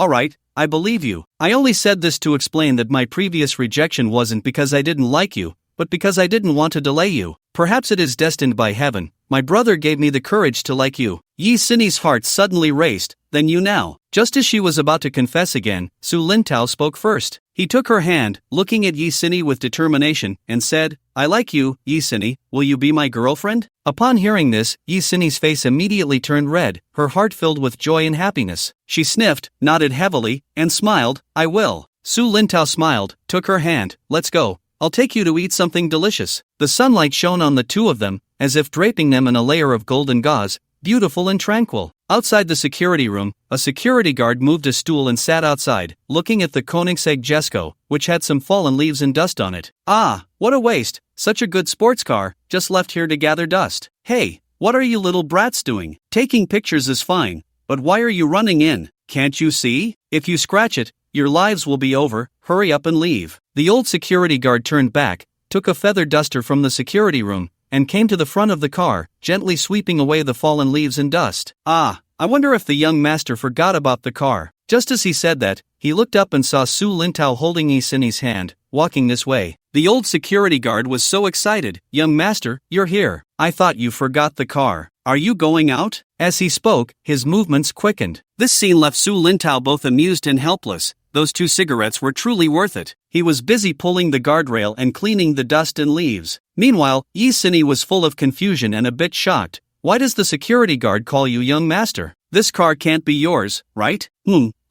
right, I believe you. I only said this to explain that my previous rejection wasn't because I didn't like you, but because I didn't want to delay you. Perhaps it is destined by heaven. My brother gave me the courage to like you. Yisini's heart suddenly raced. Then you now. Just as she was about to confess again, Su Lin Tao spoke first. He took her hand, looking at Yisini with determination, and said, I like you, Yisini, will you be my girlfriend? Upon hearing this, Yisini's face immediately turned red, her heart filled with joy and happiness. She sniffed, nodded heavily, and smiled. I will. Su Lin Tao smiled, took her hand. Let's go. I'll take you to eat something delicious. The sunlight shone on the two of them, as if draping them in a layer of golden gauze, beautiful and tranquil. Outside the security room, a security guard moved a stool and sat outside, looking at the Koenigsegg Jesko, which had some fallen leaves and dust on it. Ah, what a waste. Such a good sports car, just left here to gather dust. Hey, what are you little brats doing? Taking pictures is fine, but why are you running in? Can't you see? If you scratch it, your lives will be over. Hurry up and leave. The old security guard turned back, took a feather duster from the security room, and came to the front of the car, gently sweeping away the fallen leaves and dust. Ah, I wonder if the young master forgot about the car. Just as he said that, he looked up and saw Su Lin Tao holding Yisini's hand, walking this way. The old security guard was so excited. Young master, you're here. I thought you forgot the car. Are you going out? As he spoke, his movements quickened. This scene left Su Lin Tao both amused and helpless. Those 2 cigarettes were truly worth it. He was busy pulling the guardrail and cleaning the dust and leaves. Meanwhile, Yisini was full of confusion and a bit shocked. Why does the security guard call you young master? This car can't be yours, right?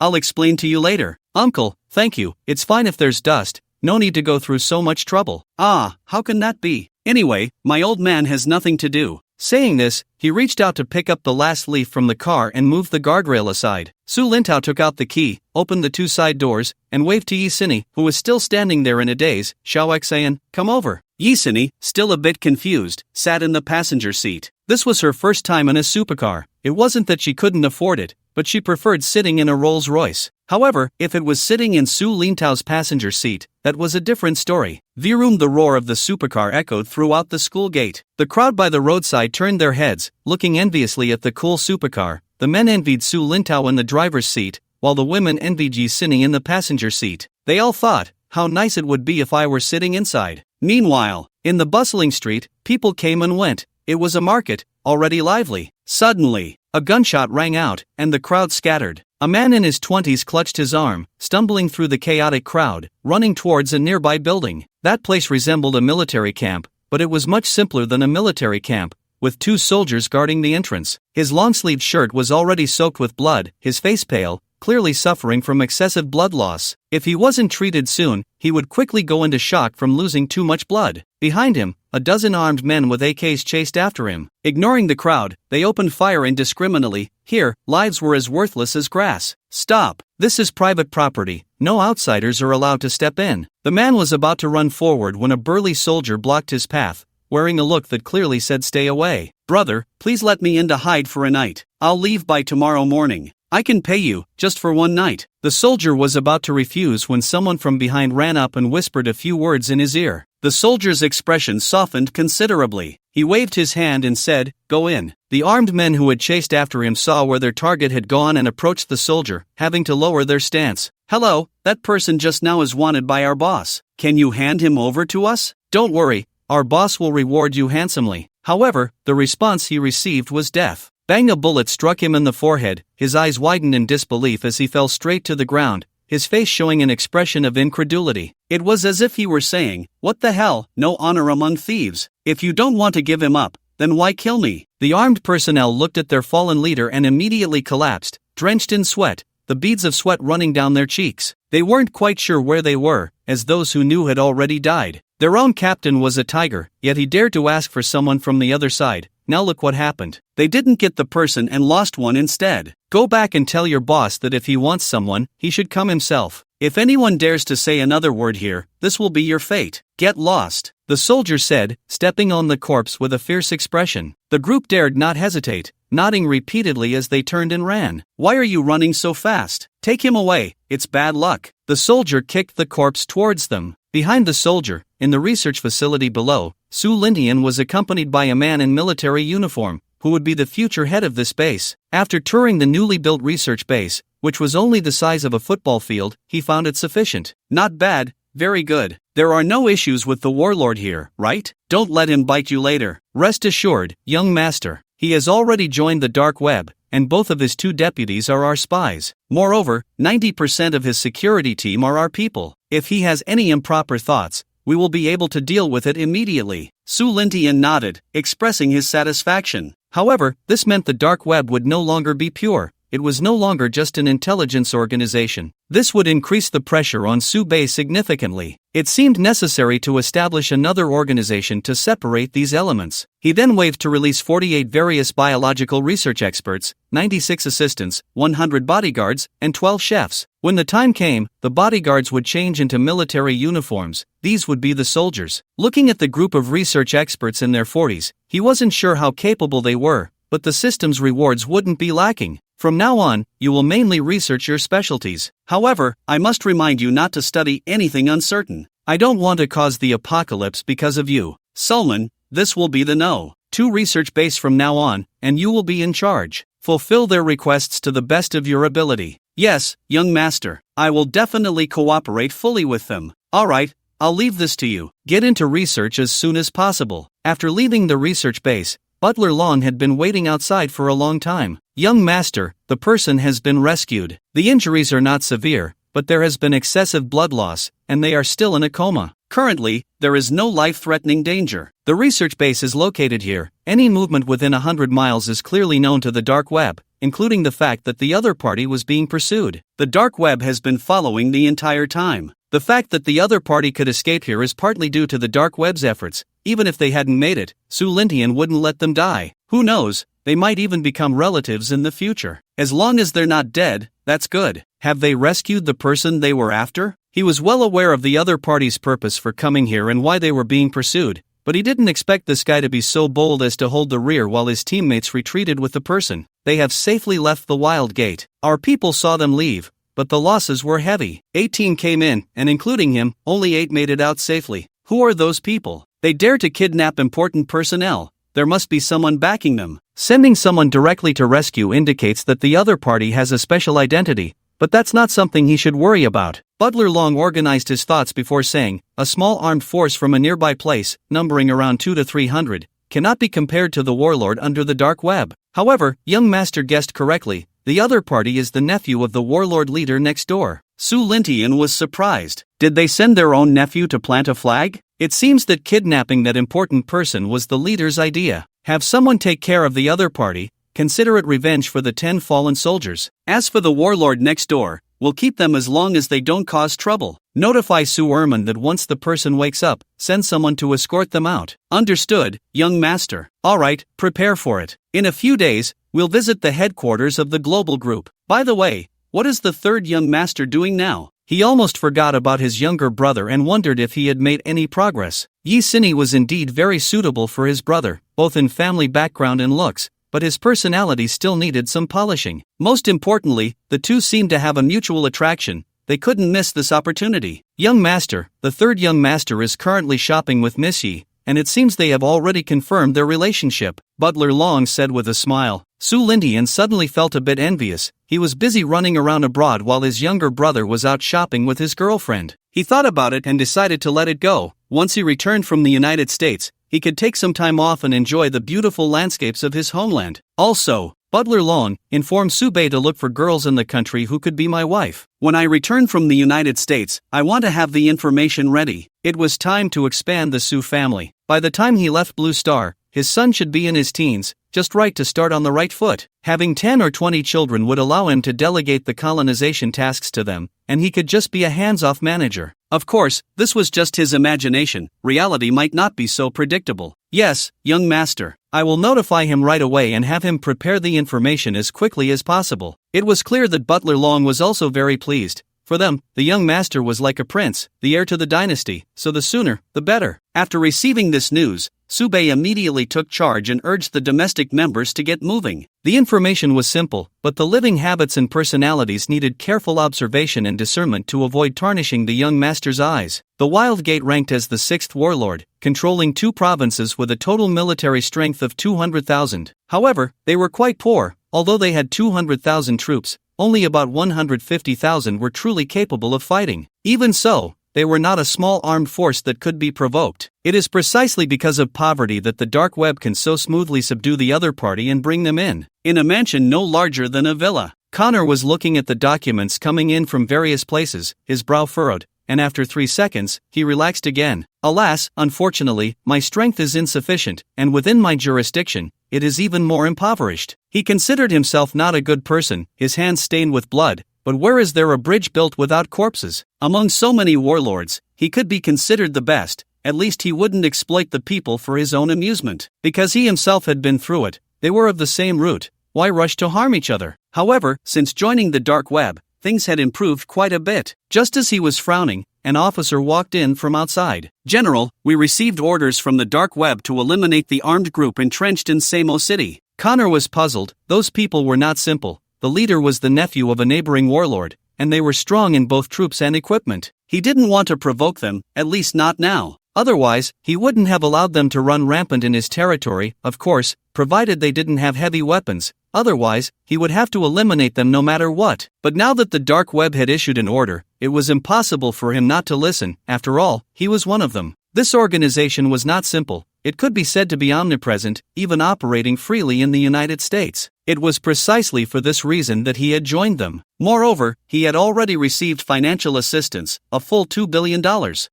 I'll explain to you later. Uncle, thank you. It's fine if there's dust. No need to go through so much trouble. Ah, how can that be? Anyway, my old man has nothing to do. Saying this, he reached out to pick up the last leaf from the car and moved the guardrail aside. Su Lin Tao took out the key, opened the 2 side doors, and waved to Yisini, who was still standing there in a daze. Xiaoxin, come over. Yisini, still a bit confused, sat in the passenger seat. This was her first time in a supercar. It wasn't that she couldn't afford it, but but she preferred sitting in a Rolls Royce. However, if it was sitting in Su Lintao's passenger seat, that was a different story. Virum, the roar of the supercar echoed throughout the school gate. The crowd by the roadside turned their heads, looking enviously at the cool supercar. The men envied Su Lintao in the driver's seat, while the women envied Yi sitting in the passenger seat. They all thought, how nice it would be if I were sitting inside. Meanwhile, in the bustling street, people came and went. It was a market, already lively. Suddenly, a gunshot rang out, and the crowd scattered. A man in his 20s clutched his arm, stumbling through the chaotic crowd, running towards a nearby building. That place resembled a military camp, but it was much simpler than a military camp, with 2 soldiers guarding the entrance. His long-sleeved shirt was already soaked with blood, his face pale, clearly suffering from excessive blood loss. If he wasn't treated soon, he would quickly go into shock from losing too much blood. Behind him, a dozen armed men with AKs chased after him. Ignoring the crowd, they opened fire indiscriminately. Here, lives were as worthless as grass. Stop! This is private property. No outsiders are allowed to step in. The man was about to run forward when a burly soldier blocked his path, wearing a look that clearly said stay away. Brother, please let me in to hide for a night. I'll leave by tomorrow morning. I can pay you, just for one night. The soldier was about to refuse when someone from behind ran up and whispered a few words in his ear. The soldier's expression softened considerably. He waved his hand and said, "Go in." The armed men who had chased after him saw where their target had gone and approached the soldier, having to lower their stance. "Hello, that person just now is wanted by our boss. Can you hand him over to us?" "Don't worry, our boss will reward you handsomely." However, the response he received was death. Bang! A bullet struck him in the forehead. His eyes widened in disbelief as he fell straight to the ground, his face showing an expression of incredulity. It was as if he were saying, "What the hell, no honor among thieves. If you don't want to give him up, then why kill me?" The armed personnel looked at their fallen leader and immediately collapsed, drenched in sweat, the beads of sweat running down their cheeks. They weren't quite sure where they were, as those who knew had already died. Their own captain was a tiger, yet he dared to ask for someone from the other side. Now look what happened. They didn't get the person and lost one instead. Go back and tell your boss that if he wants someone, he should come himself. If anyone dares to say another word here, this will be your fate. Get lost, the soldier said, stepping on the corpse with a fierce expression. The group dared not hesitate, nodding repeatedly as they turned and ran. "Why are you running so fast? Take him away, it's bad luck." The soldier kicked the corpse towards them. Behind the soldier, in the research facility below, Su Lintian was accompanied by a man in military uniform, who would be the future head of this base. After touring the newly built research base, which was only the size of a football field, he found it sufficient. "Not bad, very good. There are no issues with the warlord here, right? Don't let him bite you later. Rest assured, young master, he has already joined the dark web, and both of his 2 deputies are our spies. Moreover, 90% of his security team are our people. If he has any improper thoughts, we will be able to deal with it immediately." Su Lintian nodded, expressing his satisfaction. However, this meant the dark web would no longer be pure. It was no longer just an intelligence organization. This would increase the pressure on Su Bei significantly. It seemed necessary to establish another organization to separate these elements. He then waved to release 48 various biological research experts, 96 assistants, 100 bodyguards, and 12 chefs. When the time came, the bodyguards would change into military uniforms. These would be the soldiers. Looking at the group of research experts in their 40s, he wasn't sure how capable they were, but the system's rewards wouldn't be lacking. From now on, you will mainly research your specialties. However, I must remind you not to study anything uncertain. I don't want to cause the apocalypse because of you. Sulman, this will be the No. 2 research base from now on, and you will be in charge. Fulfill their requests to the best of your ability. Yes, young master, I will definitely cooperate fully with them. Alright, I'll leave this to you. Get into research as soon as possible. After leaving the research base, Butler Long had been waiting outside for a long time. Young master, the person has been rescued. The injuries are not severe, but there has been excessive blood loss, and they are still in a coma. Currently, there is no life-threatening danger. The research base is located here. Any movement within 100 miles is clearly known to the dark web, including the fact that the other party was being pursued. The dark web has been following the entire time. The fact that the other party could escape here is partly due to the dark web's efforts. Even if they hadn't made it, Su Lintian wouldn't let them die. Who knows, they might even become relatives in the future. As long as they're not dead, that's good. Have they rescued the person they were after? He was well aware of the other party's purpose for coming here and why they were being pursued. but he didn't expect this guy to be so bold as to hold the rear while his teammates retreated with the person. They have safely left the wild gate. Our people saw them leave, but the losses were heavy. 18 came in, and including him, only 8 made it out safely. Who are those people? They dare to kidnap important personnel. There must be someone backing them. Sending someone directly to rescue indicates that the other party has a special identity, but that's not something he should worry about. Butler Long organized his thoughts before saying, a small armed force from a nearby place, numbering around 200 to 300, cannot be compared to the warlord under the dark web. However, young master guessed correctly, the other party is the nephew of the warlord leader next door. Su Lintian was surprised. Did they send their own nephew to plant a flag? It seems that kidnapping that important person was the leader's idea. Have someone take care of the other party, consider it revenge for the 10 fallen soldiers. As for the warlord next door, we'll keep them as long as they don't cause trouble. Notify Su Erman that once the person wakes up, send someone to escort them out. Understood, young master. Alright, prepare for it. In a few days, we'll visit the headquarters of the global group. By the way, what is the third young master doing now? He almost forgot about his younger brother and wondered if he had made any progress. Yi Sini was indeed very suitable for his brother, both in family background and looks, but his personality still needed some polishing. Most importantly, the two seemed to have a mutual attraction. They couldn't miss this opportunity. Young master, the third young master is currently shopping with Miss Yi, and it seems they have already confirmed their relationship, Butler Long said with a smile. Su Lintian suddenly felt a bit envious. He was busy running around abroad while his younger brother was out shopping with his girlfriend. He thought about it and decided to let it go. Once he returned from the United States, he could take some time off and enjoy the beautiful landscapes of his homeland. Also, Butler Long informed Sube to look for girls in the country who could be my wife. When I return from the United States, I want to have the information ready. It was time to expand the Su family. By the time he left Blue Star, his son should be in his teens, just right to start on the right foot. Having 10 or 20 children would allow him to delegate the colonization tasks to them, and he could just be a hands-off manager. Of course, this was just his imagination. Reality might not be so predictable. Yes, young master. I will notify him right away and have him prepare the information as quickly as possible. It was clear that Butler Long was also very pleased. For them, the young master was like a prince, the heir to the dynasty, so the sooner, the better. After receiving this news, Sube immediately took charge and urged the domestic members to get moving. The information was simple, but the living habits and personalities needed careful observation and discernment to avoid tarnishing the young master's eyes. The Wild Gate ranked as the 6th warlord, controlling 2 provinces with a total military strength of 200,000. However, they were quite poor. Although they had 200,000 troops, only about 150,000 were truly capable of fighting. Even so, they were not a small armed force that could be provoked. It is precisely because of poverty that the dark web can so smoothly subdue the other party and bring them in. In a mansion no larger than a villa, Connor was looking at the documents coming in from various places, his brow furrowed, and after 3 seconds, he relaxed again. Alas, unfortunately, my strength is insufficient, and within my jurisdiction, it is even more impoverished. He considered himself not a good person, his hands stained with blood, but where is there a bridge built without corpses? Among so many warlords, he could be considered the best. At least he wouldn't exploit the people for his own amusement. Because he himself had been through it, they were of the same root. Why rush to harm each other? However, since joining the dark web, things had improved quite a bit. Just as he was frowning, an officer walked in from outside. General, we received orders from the dark web to eliminate the armed group entrenched in Samo City. Connor was puzzled. Those people were not simple. The leader was the nephew of a neighboring warlord, and they were strong in both troops and equipment. He didn't want to provoke them, at least not now. Otherwise, he wouldn't have allowed them to run rampant in his territory, of course, provided they didn't have heavy weapons. Otherwise, he would have to eliminate them no matter what. But now that the dark web had issued an order, it was impossible for him not to listen. After all, he was one of them. This organization was not simple. It could be said to be omnipresent, even operating freely in the United States. It was precisely for this reason that he had joined them. Moreover, he had already received financial assistance, a full $2 billion.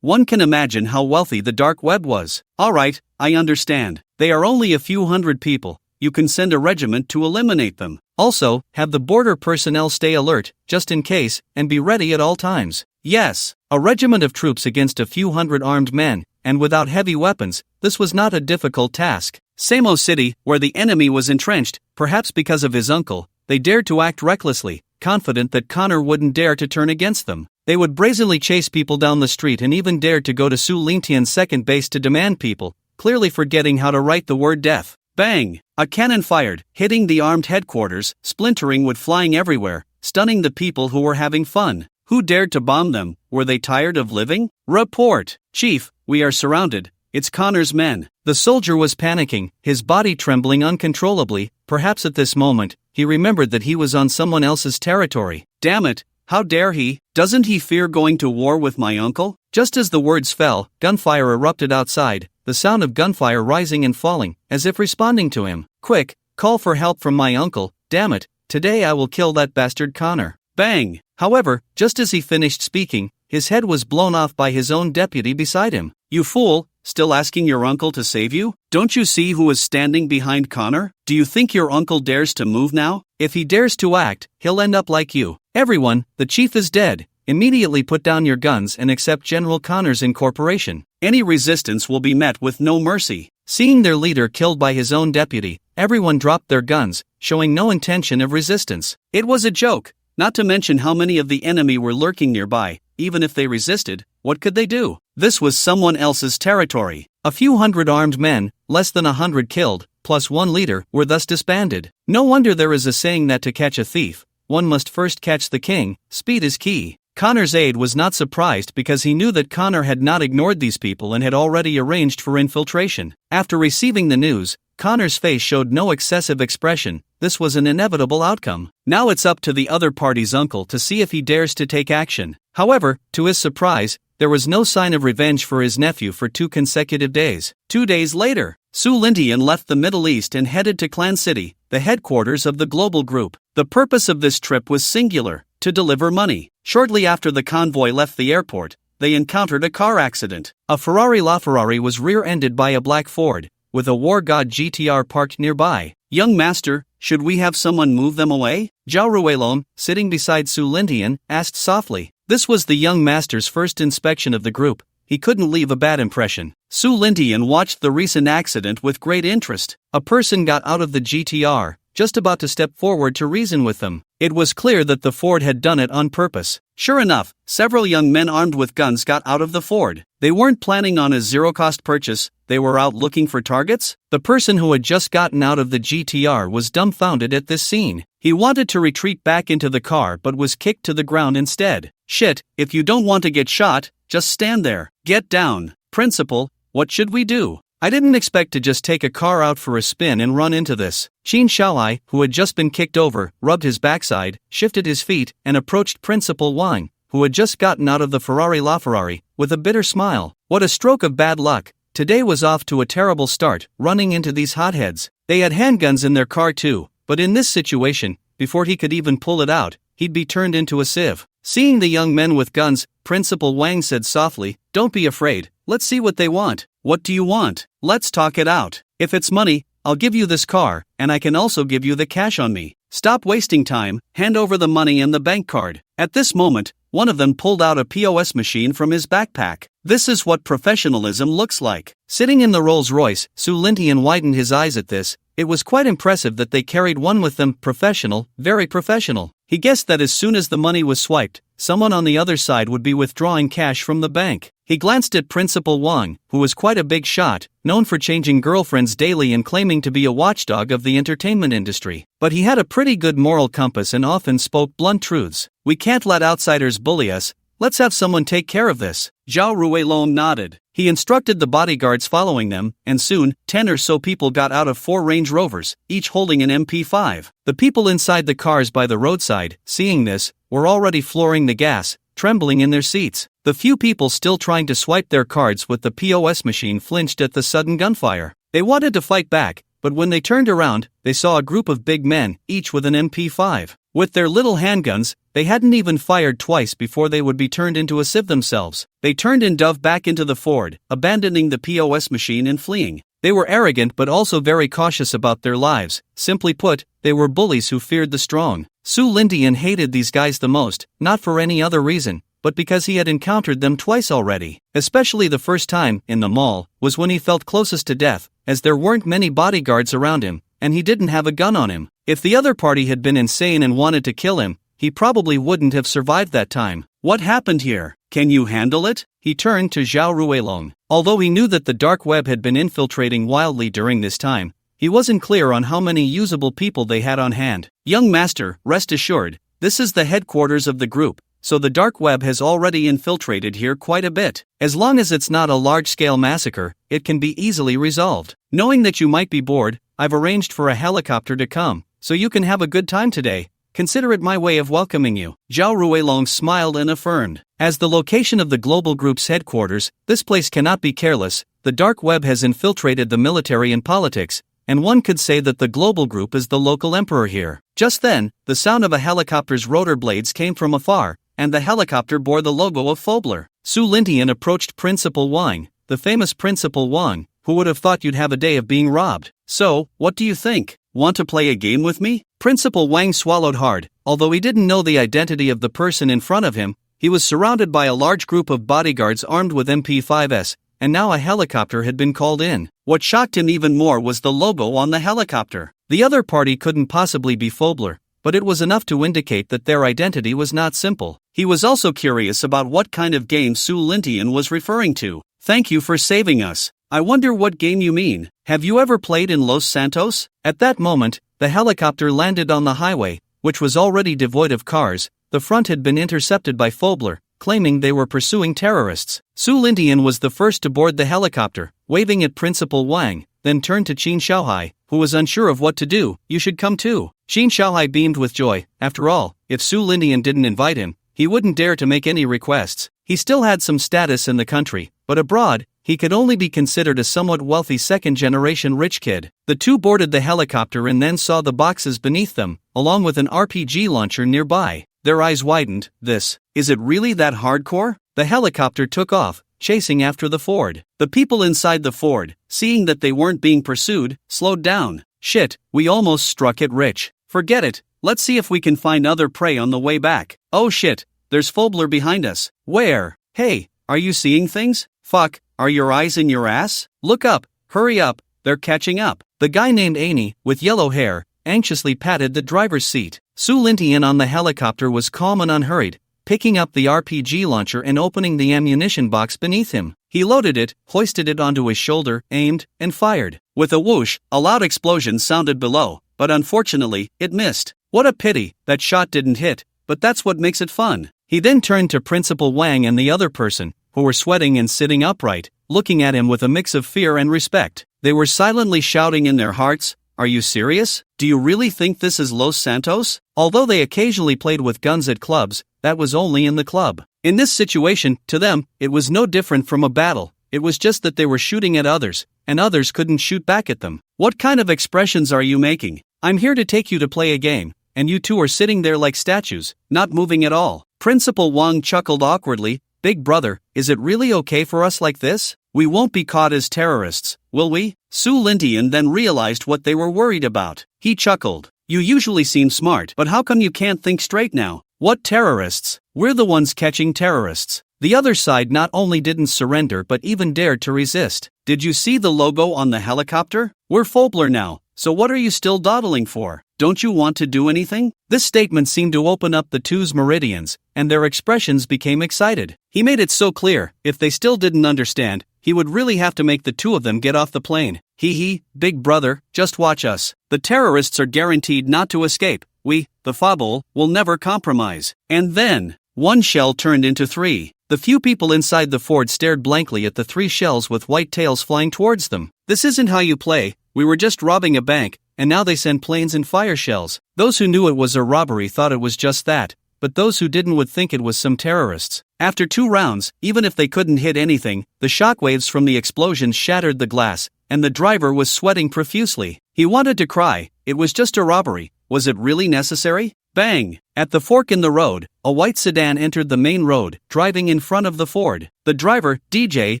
One can imagine how wealthy the dark web was. Alright, I understand. They are only a few hundred people. You can send a regiment to eliminate them. Also, have the border personnel stay alert, just in case, and be ready at all times. Yes, a regiment of troops against a few hundred armed men, and without heavy weapons, this was not a difficult task. Samo City, where the enemy was entrenched, perhaps because of his uncle, they dared to act recklessly, confident that Connor wouldn't dare to turn against them. They would brazenly chase people down the street and even dared to go to Su Lingtian's second base to demand people, clearly forgetting how to write the word death. Bang! A cannon fired, hitting the armed headquarters, splintering wood flying everywhere, stunning the people who were having fun. Who dared to bomb them? Were they tired of living? Report! Chief, we are surrounded. It's Connor's men. The soldier was panicking, his body trembling uncontrollably. Perhaps at this moment, he remembered that he was on someone else's territory. Damn it! How dare he? Doesn't he fear going to war with my uncle? Just as the words fell, gunfire erupted outside, the sound of gunfire rising and falling, as if responding to him. Quick, call for help from my uncle. Damn it, today I will kill that bastard Connor. Bang! However, just as he finished speaking, his head was blown off by his own deputy beside him. You fool, still asking your uncle to save you? Don't you see who is standing behind Connor? Do you think your uncle dares to move now? If he dares to act, he'll end up like you. Everyone, the chief is dead. Immediately put down your guns and accept General Connor's incorporation. Any resistance will be met with no mercy. Seeing their leader killed by his own deputy, everyone dropped their guns, showing no intention of resistance. It was a joke, not to mention how many of the enemy were lurking nearby. Even if they resisted, what could they do? This was someone else's territory. A few hundred armed men, less than 100 killed, plus one leader, were thus disbanded. No wonder there is a saying that to catch a thief, one must first catch the king. Speed is key. Connor's aide was not surprised because he knew that Connor had not ignored these people and had already arranged for infiltration. After receiving the news, Connor's face showed no excessive expression. This was an inevitable outcome. Now it's up to the other party's uncle to see if he dares to take action. However, to his surprise, there was no sign of revenge for his nephew for 2 consecutive days. 2 days later, Su Lintian left the Middle East and headed to Clan City, the headquarters of the global group. The purpose of this trip was singular: to deliver money. Shortly after the convoy left the airport, they encountered a car accident. A Ferrari LaFerrari was rear-ended by a black Ford, with a War God GTR parked nearby. Young master, should we have someone move them away? Zhao Ruelong, sitting beside Su Lintian, asked softly. This was the young master's first inspection of the group. He couldn't leave a bad impression. Su Lintian watched the recent accident with great interest. A person got out of the GTR, just about to step forward to reason with them. It was clear that the Ford had done it on purpose. Sure enough, several young men armed with guns got out of the Ford. They weren't planning on a zero-cost purchase, they were out looking for targets? The person who had just gotten out of the GTR was dumbfounded at this scene. He wanted to retreat back into the car but was kicked to the ground instead. Shit, if you don't want to get shot, just stand there. Get down. Principal, what should we do? I didn't expect to just take a car out for a spin and run into this. Qin Shaolai, who had just been kicked over, rubbed his backside, shifted his feet, and approached Principal Wang, who had just gotten out of the Ferrari LaFerrari, with a bitter smile. What a stroke of bad luck. Today was off to a terrible start, running into these hotheads. They had handguns in their car too, but in this situation, before he could even pull it out, he'd be turned into a sieve. Seeing the young men with guns, Principal Wang said softly, "Don't be afraid, let's see what they want." "What do you want? Let's talk it out. If it's money, I'll give you this car, and I can also give you the cash on me. Stop wasting time, hand over the money and the bank card." At this moment, one of them pulled out a POS machine from his backpack. This is what professionalism looks like. Sitting in the Rolls-Royce, Su Lintian widened his eyes at this. It was quite impressive that they carried one with them. Professional, very professional. He guessed that as soon as the money was swiped, someone on the other side would be withdrawing cash from the bank. He glanced at Principal Wang, who was quite a big shot, known for changing girlfriends daily and claiming to be a watchdog of the entertainment industry. But he had a pretty good moral compass and often spoke blunt truths. "We can't let outsiders bully us. Let's have someone take care of this." Zhao Ruelong nodded. He instructed the bodyguards following them, and soon, 10 or so people got out of 4 Range Rovers, each holding an MP5. The people inside the cars by the roadside, seeing this, were already flooring the gas, trembling in their seats. The few people still trying to swipe their cards with the POS machine flinched at the sudden gunfire. They wanted to fight back, but when they turned around, they saw a group of big men, each with an MP5. With their little handguns, they hadn't even fired twice before they would be turned into a sieve themselves. They turned and dove back into the Ford, abandoning the POS machine and fleeing. They were arrogant but also very cautious about their lives. Simply put, they were bullies who feared the strong. Su Lintian hated these guys the most, not for any other reason, but because he had encountered them twice already. Especially the first time, in the mall, was when he felt closest to death, as there weren't many bodyguards around him, and he didn't have a gun on him. If the other party had been insane and wanted to kill him, he probably wouldn't have survived that time. What happened here? Can you handle it? He turned to Zhao Ruilong. Although he knew that the dark web had been infiltrating wildly during this time, he wasn't clear on how many usable people they had on hand. Young master, rest assured, this is the headquarters of the group, so the dark web has already infiltrated here quite a bit. As long as it's not a large-scale massacre, it can be easily resolved. Knowing that you might be bored, I've arranged for a helicopter to come, so you can have a good time today. Consider it my way of welcoming you. Zhao Ruilong smiled and affirmed. As the location of the global group's headquarters, this place cannot be careless. The dark web has infiltrated the military and politics, and one could say that the global group is the local emperor here. Just then, the sound of a helicopter's rotor blades came from afar, and the helicopter bore the logo of Phobler. Su Lintian approached Principal Wang, the famous Principal Wang, who would have thought you'd have a day of being robbed. So, what do you think? Want to play a game with me? Principal Wang swallowed hard. Although he didn't know the identity of the person in front of him, he was surrounded by a large group of bodyguards armed with MP5s, and now a helicopter had been called in. What shocked him even more was the logo on the helicopter. The other party couldn't possibly be Phobler, but it was enough to indicate that their identity was not simple. He was also curious about what kind of game Su Lintian was referring to. Thank you for saving us. I wonder what game you mean. Have you ever played in Los Santos? At that moment, the helicopter landed on the highway, which was already devoid of cars. The front had been intercepted by Phobler, claiming they were pursuing terrorists. Su Lintian was the first to board the helicopter, waving at Principal Wang, then turned to Qin Shaohai, who was unsure of what to do. You should come too. Qin Shaohai beamed with joy. After all, if Su Lintian didn't invite him, he wouldn't dare to make any requests. He still had some status in the country, but abroad, he could only be considered a somewhat wealthy second-generation rich kid. The two boarded the helicopter and then saw the boxes beneath them, along with an RPG launcher nearby. Their eyes widened. Is it really that hardcore? The helicopter took off, chasing after the Ford. The people inside the Ford, seeing that they weren't being pursued, slowed down. Shit, we almost struck it rich. Forget it, let's see if we can find other prey on the way back. Oh shit, there's Phobler behind us. Where? Hey, are you seeing things? Fuck, are your eyes in your ass? Look up, hurry up, they're catching up. The guy named Annie, with yellow hair, anxiously patted the driver's seat. Su Lintian on the helicopter was calm and unhurried, picking up the RPG launcher and opening the ammunition box beneath him. He loaded it, hoisted it onto his shoulder, aimed, and fired. With a whoosh, a loud explosion sounded below, but unfortunately, it missed. What a pity, that shot didn't hit, but that's what makes it fun. He then turned to Principal Wang and the other person, who were sweating and sitting upright, looking at him with a mix of fear and respect. They were silently shouting in their hearts, "Are you serious? Do you really think this is Los Santos?" Although they occasionally played with guns at clubs, that was only in the club. In this situation, to them, it was no different from a battle. It was just that they were shooting at others, and others couldn't shoot back at them. What kind of expressions are you making? I'm here to take you to play a game, and you two are sitting there like statues, not moving at all. Principal Wang chuckled awkwardly. Big brother, is it really okay for us like this? We won't be caught as terrorists, will we? Su Lintian then realized what they were worried about. He chuckled. You usually seem smart, but how come you can't think straight now? What terrorists? We're the ones catching terrorists. The other side not only didn't surrender but even dared to resist. Did you see the logo on the helicopter? We're Phobler now, so what are you still dawdling for? Don't you want to do anything? This statement seemed to open up the two's meridians, and their expressions became excited. He made it so clear, if they still didn't understand, he would really have to make the two of them get off the plane. Hee, big brother, just watch us. The terrorists are guaranteed not to escape. We, the Fable, will never compromise. And then, one shell turned into three. The few people inside the Ford stared blankly at the three shells with white tails flying towards them. This isn't how you play. We were just robbing a bank, and now they send planes and fire shells. Those who knew it was a robbery thought it was just that, but those who didn't would think it was some terrorists. After 2 rounds, even if they couldn't hit anything, the shockwaves from the explosions shattered the glass, and the driver was sweating profusely. He wanted to cry. It was just a robbery. Was it really necessary? Bang! At the fork in the road, a white sedan entered the main road, driving in front of the Ford. The driver, DJ,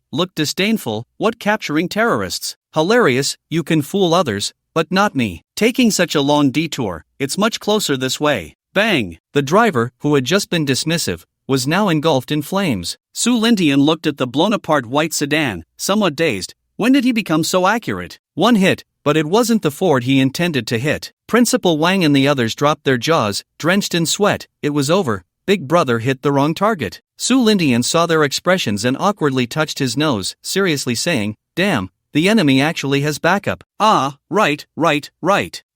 looked disdainful. What, capturing terrorists? Hilarious, you can fool others, but not me. Taking such a long detour, it's much closer this way. Bang! The driver, who had just been dismissive, was now engulfed in flames. Su Lintian looked at the blown-apart white sedan, somewhat dazed. When did he become so accurate? One hit, but it wasn't the fort he intended to hit. Principal Wang and the others dropped their jaws, drenched in sweat. It was over. Big Brother hit the wrong target. Su Lindian saw their expressions and awkwardly touched his nose, seriously saying, "Damn, the enemy actually has backup." "Ah, right.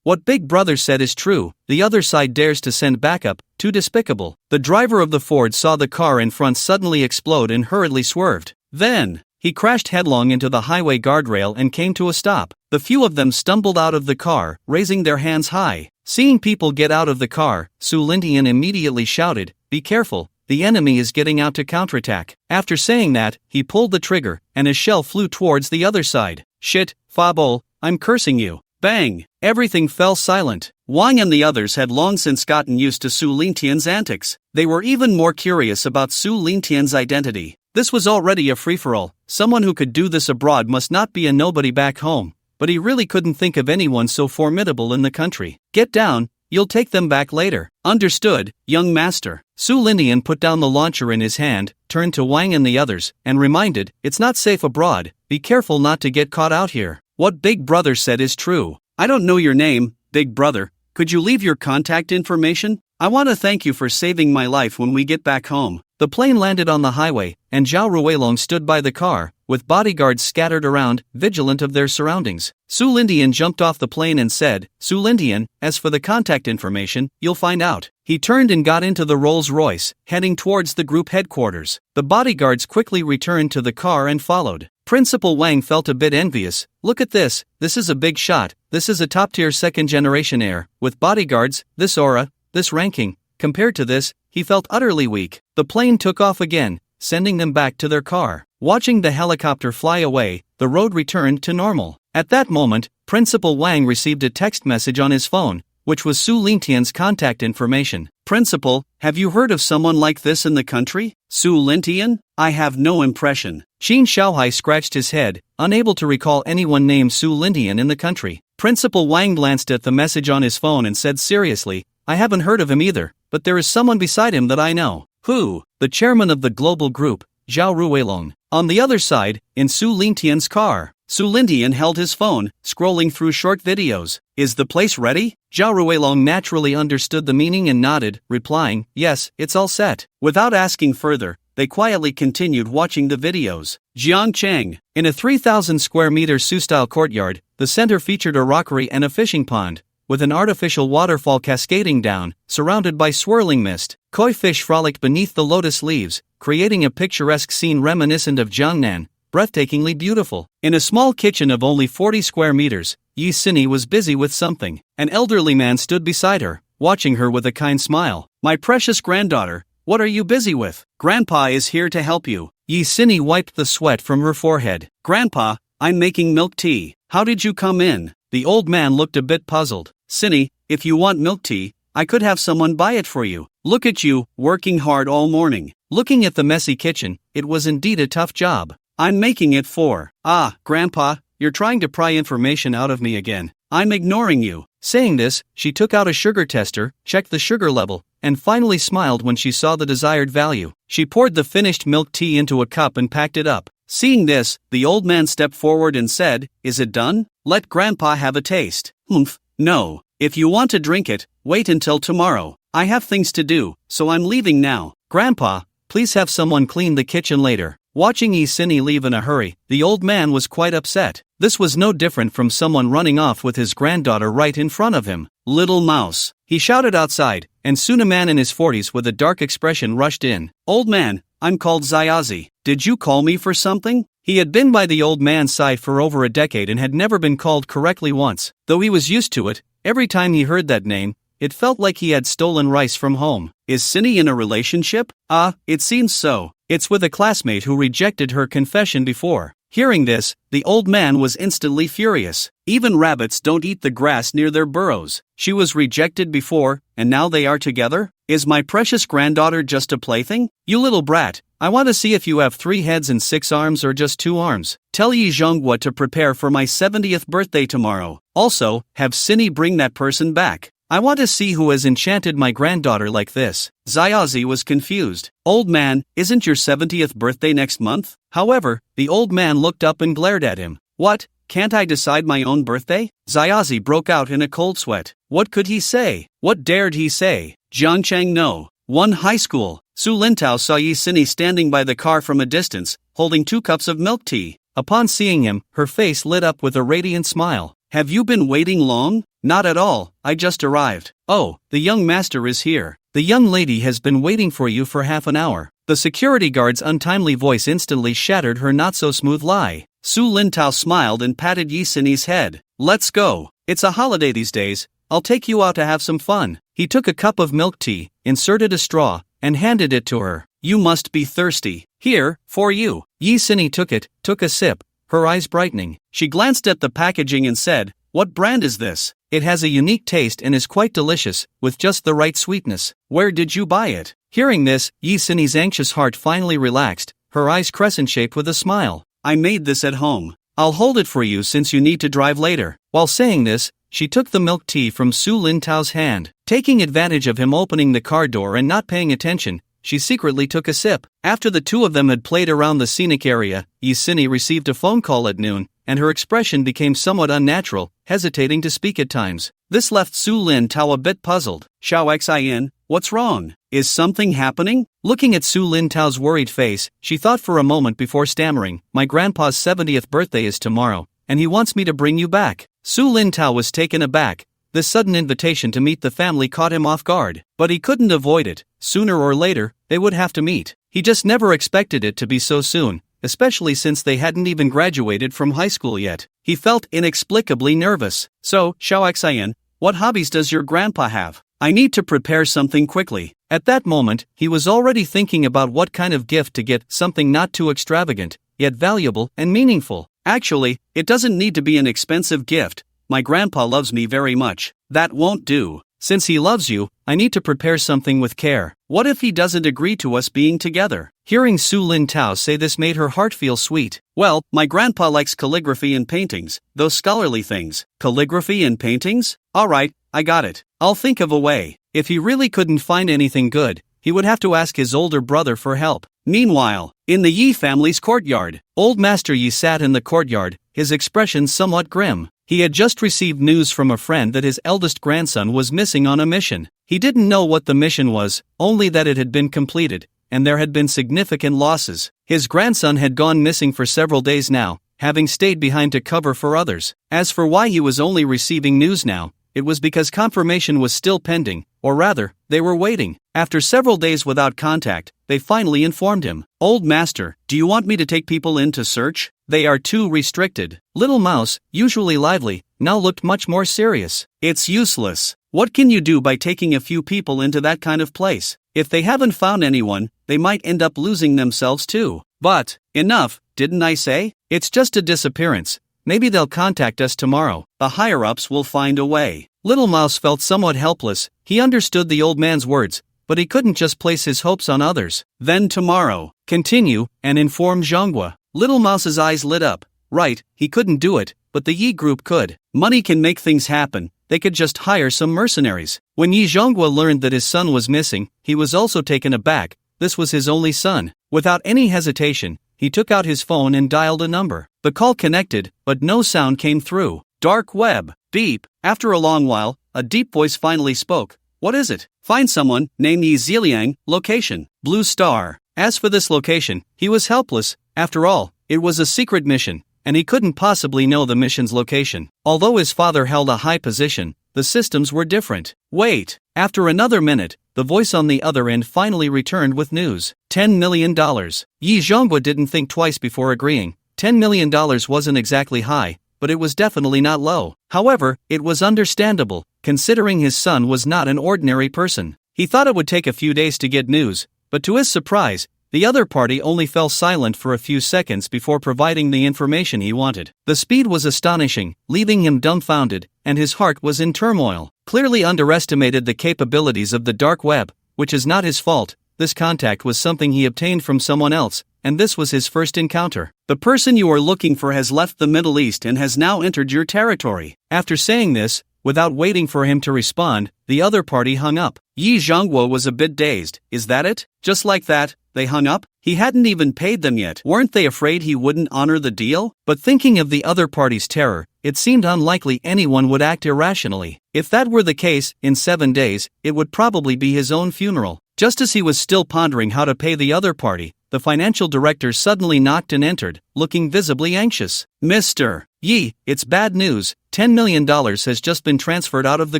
What Big Brother said is true. The other side dares to send backup. Too despicable." The driver of the Ford saw the car in front suddenly explode and hurriedly swerved. Then, he crashed headlong into the highway guardrail and came to a stop. The few of them stumbled out of the car, raising their hands high. Seeing people get out of the car, Su Lindian immediately shouted, "Be careful, the enemy is getting out to counterattack." After saying that, he pulled the trigger, and a shell flew towards the other side. "Shit, Fabol, I'm cursing you." Bang! Everything fell silent. Wang and the others had long since gotten used to Su Lintian's antics. They were even more curious about Su Lintian's identity. This was already a free-for-all. Someone who could do this abroad must not be a nobody back home. But he really couldn't think of anyone so formidable in the country. "Get down, you'll take them back later." "Understood, young master." Su Lindian put down the launcher in his hand, turned to Wang and the others, and reminded, "It's not safe abroad. Be careful not to get caught out here. What Big Brother said is true." "I don't know your name, Big Brother. Could you leave your contact information? I want to thank you for saving my life when we get back home." The plane landed on the highway, and Zhao Ruilong stood by the car, with bodyguards scattered around, vigilant of their surroundings. Su Lindian jumped off the plane and said, "Su Lindian, as for the contact information, you'll find out." He turned and got into the Rolls-Royce, heading towards the group headquarters. The bodyguards quickly returned to the car and followed. Principal Wang felt a bit envious. "Look at this is a big shot. This is a top-tier second-generation heir, with bodyguards, this aura, this ranking." Compared to this, he felt utterly weak. The plane took off again, sending them back to their car. Watching the helicopter fly away, the road returned to normal. At that moment, Principal Wang received a text message on his phone, which was Su Lintian's contact information. "Principal, have you heard of someone like this in the country? Su Lintian? I have no impression." Qin Shaohai scratched his head, unable to recall anyone named Su Lintian in the country. Principal Wang glanced at the message on his phone and said seriously, "I haven't heard of him either, but there is someone beside him that I know." "Who?" "The chairman of the global group, Zhao Ruilong." On the other side, in Su Lintian's car, Su Lintian held his phone, scrolling through short videos. "Is the place ready?" Zhao Ruilong naturally understood the meaning and nodded, replying, "Yes, it's all set." Without asking further, they quietly continued watching the videos. Jiangcheng. In a 3,000 square meter Su-style courtyard, the center featured a rockery and a fishing pond, with an artificial waterfall cascading down, surrounded by swirling mist. Koi fish frolicked beneath the lotus leaves, creating a picturesque scene reminiscent of Jiangnan, breathtakingly beautiful. In a small kitchen of only 40 square meters, Yi Sini was busy with something. An elderly man stood beside her, watching her with a kind smile. "My precious granddaughter, what are you busy with? Grandpa is here to help you." Yi Sini wiped the sweat from her forehead. "Grandpa, I'm making milk tea. How did you come in?" The old man looked a bit puzzled. "Sini, if you want milk tea, I could have someone buy it for you. Look at you, working hard all morning." Looking at the messy kitchen, it was indeed a tough job. "I'm making it for." "Ah, Grandpa, you're trying to pry information out of me again. I'm ignoring you." Saying this, she took out a sugar tester, checked the sugar level, and finally smiled when she saw the desired value. She poured the finished milk tea into a cup and packed it up. Seeing this, the old man stepped forward and said, "Is it done? Let Grandpa have a taste." "Humph, no. If you want to drink it, wait until tomorrow. I have things to do, so I'm leaving now." "Grandpa, please have someone clean the kitchen later." Watching Yi Sini leave in a hurry, the old man was quite upset. This was no different from someone running off with his granddaughter right in front of him. "Little mouse," he shouted outside, and soon a man in his 40s with a dark expression rushed in. "Old man, I'm called Zayazi. Did you call me for something?" He had been by the old man's side for over a decade and had never been called correctly once. Though he was used to it, every time he heard that name, it felt like he had stolen rice from home. "Is Sini in a relationship?" "Ah, it seems so. It's with a classmate who rejected her confession before." Hearing this, the old man was instantly furious. Even rabbits don't eat the grass near their burrows. She was rejected before, and now they are together? Is my precious granddaughter just a plaything? "You little brat, I want to see if you have 3 heads and 6 arms or just 2 arms. Tell Yi Zhonghua to prepare for my 70th birthday tomorrow. Also, have Sini bring that person back. I want to see who has enchanted my granddaughter like this." Zayazi was confused. "Old man, isn't your 70th birthday next month?" However, the old man looked up and glared at him. "What? can't I decide my own birthday? Zaizi broke out in a cold sweat. What could he say? What dared he say? Jiangchang no. 1 high school. Su Lintao saw Yi Sini standing by the car from a distance, holding 2 cups of milk tea. Upon seeing him, her face lit up with a radiant smile. Have you been waiting long? Not at all, I just arrived. Oh, the young master is here. The young lady has been waiting for you for half an hour. The security guard's untimely voice instantly shattered her not-so-smooth lie. Su Lintao smiled and patted Yi Sini's head. Let's go. It's a holiday these days. I'll take you out to have some fun. He took a cup of milk tea, inserted a straw, and handed it to her. You must be thirsty. Here, for you. Yi Sini took it, took a sip, her eyes brightening. She glanced at the packaging and said, What brand is this? It has a unique taste and is quite delicious, with just the right sweetness. Where did you buy it? Hearing this, Yi Sini's anxious heart finally relaxed, her eyes crescent-shaped with a smile. I made this at home. I'll hold it for you since you need to drive later. While saying this, she took the milk tea from Su Lintao's hand. Taking advantage of him opening the car door and not paying attention, she secretly took a sip. After the two of them had played around the scenic area, Yi Sini received a phone call at noon, and her expression became somewhat unnatural, hesitating to speak at times. This left Su Lintao a bit puzzled. Xiao Xian, what's wrong? Is something happening? Looking at Su Lintao's worried face, she thought for a moment before stammering, My grandpa's 70th birthday is tomorrow, and he wants me to bring you back. Su Lintao was taken aback. This sudden invitation to meet the family caught him off guard, but he couldn't avoid it. Sooner or later, they would have to meet. He just never expected it to be so soon, especially since they hadn't even graduated from high school yet. He felt inexplicably nervous. So, Xiao Xian, what hobbies does your grandpa have? I need to prepare something quickly. At that moment, he was already thinking about what kind of gift to get, something not too extravagant, yet valuable and meaningful. Actually, it doesn't need to be an expensive gift. My grandpa loves me very much. That won't do. Since he loves you, I need to prepare something with care. What if he doesn't agree to us being together? Hearing Su Lintao say this made her heart feel sweet. Well, my grandpa likes calligraphy and paintings, those scholarly things. Calligraphy and paintings? Alright, I got it. I'll think of a way. If he really couldn't find anything good, he would have to ask his older brother for help. Meanwhile, in the Yi family's courtyard, old Master Yi sat in the courtyard, his expression somewhat grim. He had just received news from a friend that his eldest grandson was missing on a mission. He didn't know what the mission was, only that it had been completed, and there had been significant losses. His grandson had gone missing for several days now, having stayed behind to cover for others. As for why he was only receiving news now, it was because confirmation was still pending, or rather, they were waiting. After several days without contact, they finally informed him. Old Master, do you want me to take people in to search? They are too restricted. Little Mouse, usually lively, now looked much more serious. It's useless. What can you do by taking a few people into that kind of place? If they haven't found anyone, they might end up losing themselves too. But, enough, didn't I say? It's just a disappearance. Maybe they'll contact us tomorrow. The higher-ups will find a way. Little Mouse felt somewhat helpless. He understood the old man's words, but he couldn't just place his hopes on others. Then tomorrow, continue, and inform Zhonghua. Little Mouse's eyes lit up. Right, he couldn't do it, but the Yi group could. Money can make things happen. They could just hire some mercenaries. When Yi Zhonghua learned that his son was missing, he was also taken aback. This was his only son. Without any hesitation, he took out his phone and dialed a number. The call connected, but no sound came through. Dark web. Beep. After a long while, a deep voice finally spoke. What is it? Find someone, named Yi Ziliang, location. Blue Star. As for this location, he was helpless. After all, it was a secret mission, and he couldn't possibly know the mission's location. Although his father held a high position, the systems were different. Wait. After another minute, the voice on the other end finally returned with news. $10 million. Yi Zhonghua didn't think twice before agreeing. $10 million wasn't exactly high, but it was definitely not low. However, it was understandable, considering his son was not an ordinary person. He thought it would take a few days to get news, but to his surprise, the other party only fell silent for a few seconds before providing the information he wanted. The speed was astonishing, leaving him dumbfounded, and his heart was in turmoil. Clearly underestimated the capabilities of the dark web, which is not his fault. This contact was something he obtained from someone else, and this was his first encounter. The person you are looking for has left the Middle East and has now entered your territory. After saying this, without waiting for him to respond, the other party hung up. Yi Zhonghua was a bit dazed. Is that it? Just like that, they hung up? He hadn't even paid them yet. Weren't they afraid he wouldn't honor the deal? But thinking of the other party's terror, it seemed unlikely anyone would act irrationally. If that were the case, in 7 days, it would probably be his own funeral. Just as he was still pondering how to pay the other party, the financial director suddenly knocked and entered, looking visibly anxious. Mr. Yi, it's bad news. $10 million has just been transferred out of the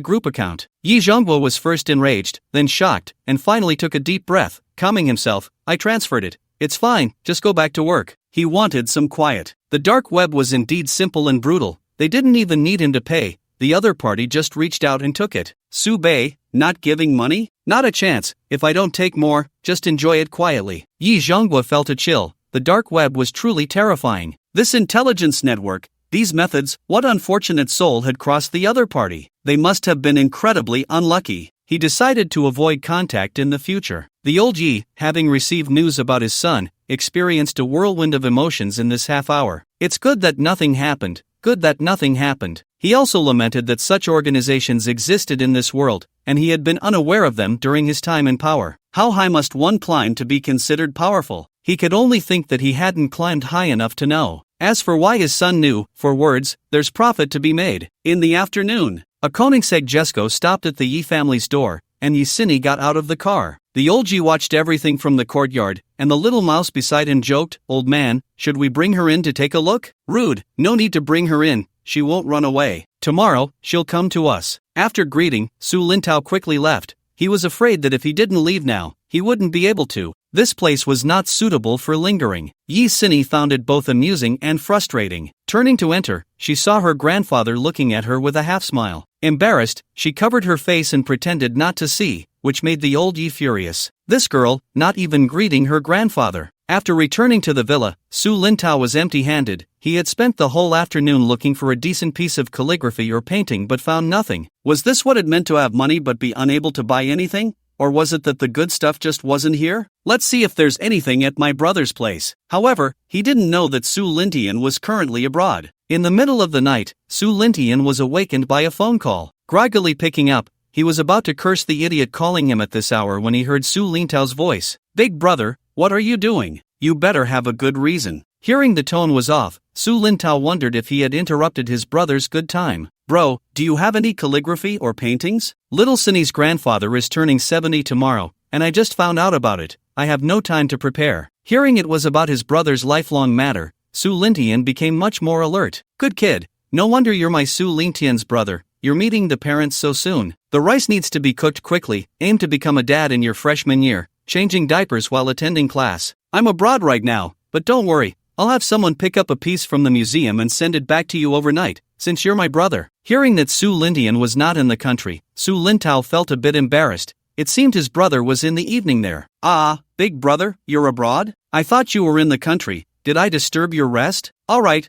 group account. Yi Zhonghua was first enraged, then shocked, and finally took a deep breath, calming himself. I transferred it. It's fine, just go back to work. He wanted some quiet. The dark web was indeed simple and brutal. They didn't even need him to pay. The other party just reached out and took it. Su Bei, not giving money? Not a chance. If I don't take more, just enjoy it quietly. Yi Zhonghua felt a chill. The dark web was truly terrifying. This intelligence network, these methods, what unfortunate soul had crossed the other party? They must have been incredibly unlucky. He decided to avoid contact in the future. The old Yi, having received news about his son, experienced a whirlwind of emotions in this half hour. It's good that nothing happened. Good that nothing happened. He also lamented that such organizations existed in this world, and he had been unaware of them during his time in power. How high must one climb to be considered powerful? He could only think that he hadn't climbed high enough to know. As for why his son knew, for words, there's profit to be made. In the afternoon, a Koenigsegg Jesko stopped at the Yi family's door, and Yi Sini got out of the car. The old Yi watched everything from the courtyard, and the little mouse beside him joked, Old man, should we bring her in to take a look? Rude, no need to bring her in, she won't run away. Tomorrow, she'll come to us. After greeting, Su Lintao quickly left. He was afraid that if he didn't leave now, he wouldn't be able to. This place was not suitable for lingering. Yi Sini found it both amusing and frustrating. Turning to enter, she saw her grandfather looking at her with a half-smile. Embarrassed, she covered her face and pretended not to see, which made the old Yi furious. This girl, not even greeting her grandfather. After returning to the villa, Su Lintao was empty-handed. He had spent the whole afternoon looking for a decent piece of calligraphy or painting but found nothing. Was this what it meant to have money but be unable to buy anything? Or was it that the good stuff just wasn't here? Let's see if there's anything at my brother's place. However, he didn't know that Su Lintian was currently abroad. In the middle of the night, Su Lintian was awakened by a phone call. Groggily picking up, he was about to curse the idiot calling him at this hour when he heard Su Lintao's voice. Big brother, what are you doing? You better have a good reason. Hearing the tone was off, Su Lintao wondered if he had interrupted his brother's good time. Bro, do you have any calligraphy or paintings? Little Sini's grandfather is turning 70 tomorrow, and I just found out about it. I have no time to prepare. Hearing it was about his brother's lifelong matter, Su Lintian became much more alert. Good kid, no wonder you're my Su Lintian's brother. You're meeting the parents so soon. The rice needs to be cooked quickly. Aim to become a dad in your freshman year, changing diapers while attending class. I'm abroad right now, but don't worry. I'll have someone pick up a piece from the museum and send it back to you overnight, since you're my brother. Hearing that Su Lintian was not in the country, Su Lintao felt a bit embarrassed. It seemed his brother was in the evening there. Ah, big brother, you're abroad? I thought you were in the country. Did I disturb your rest? Alright,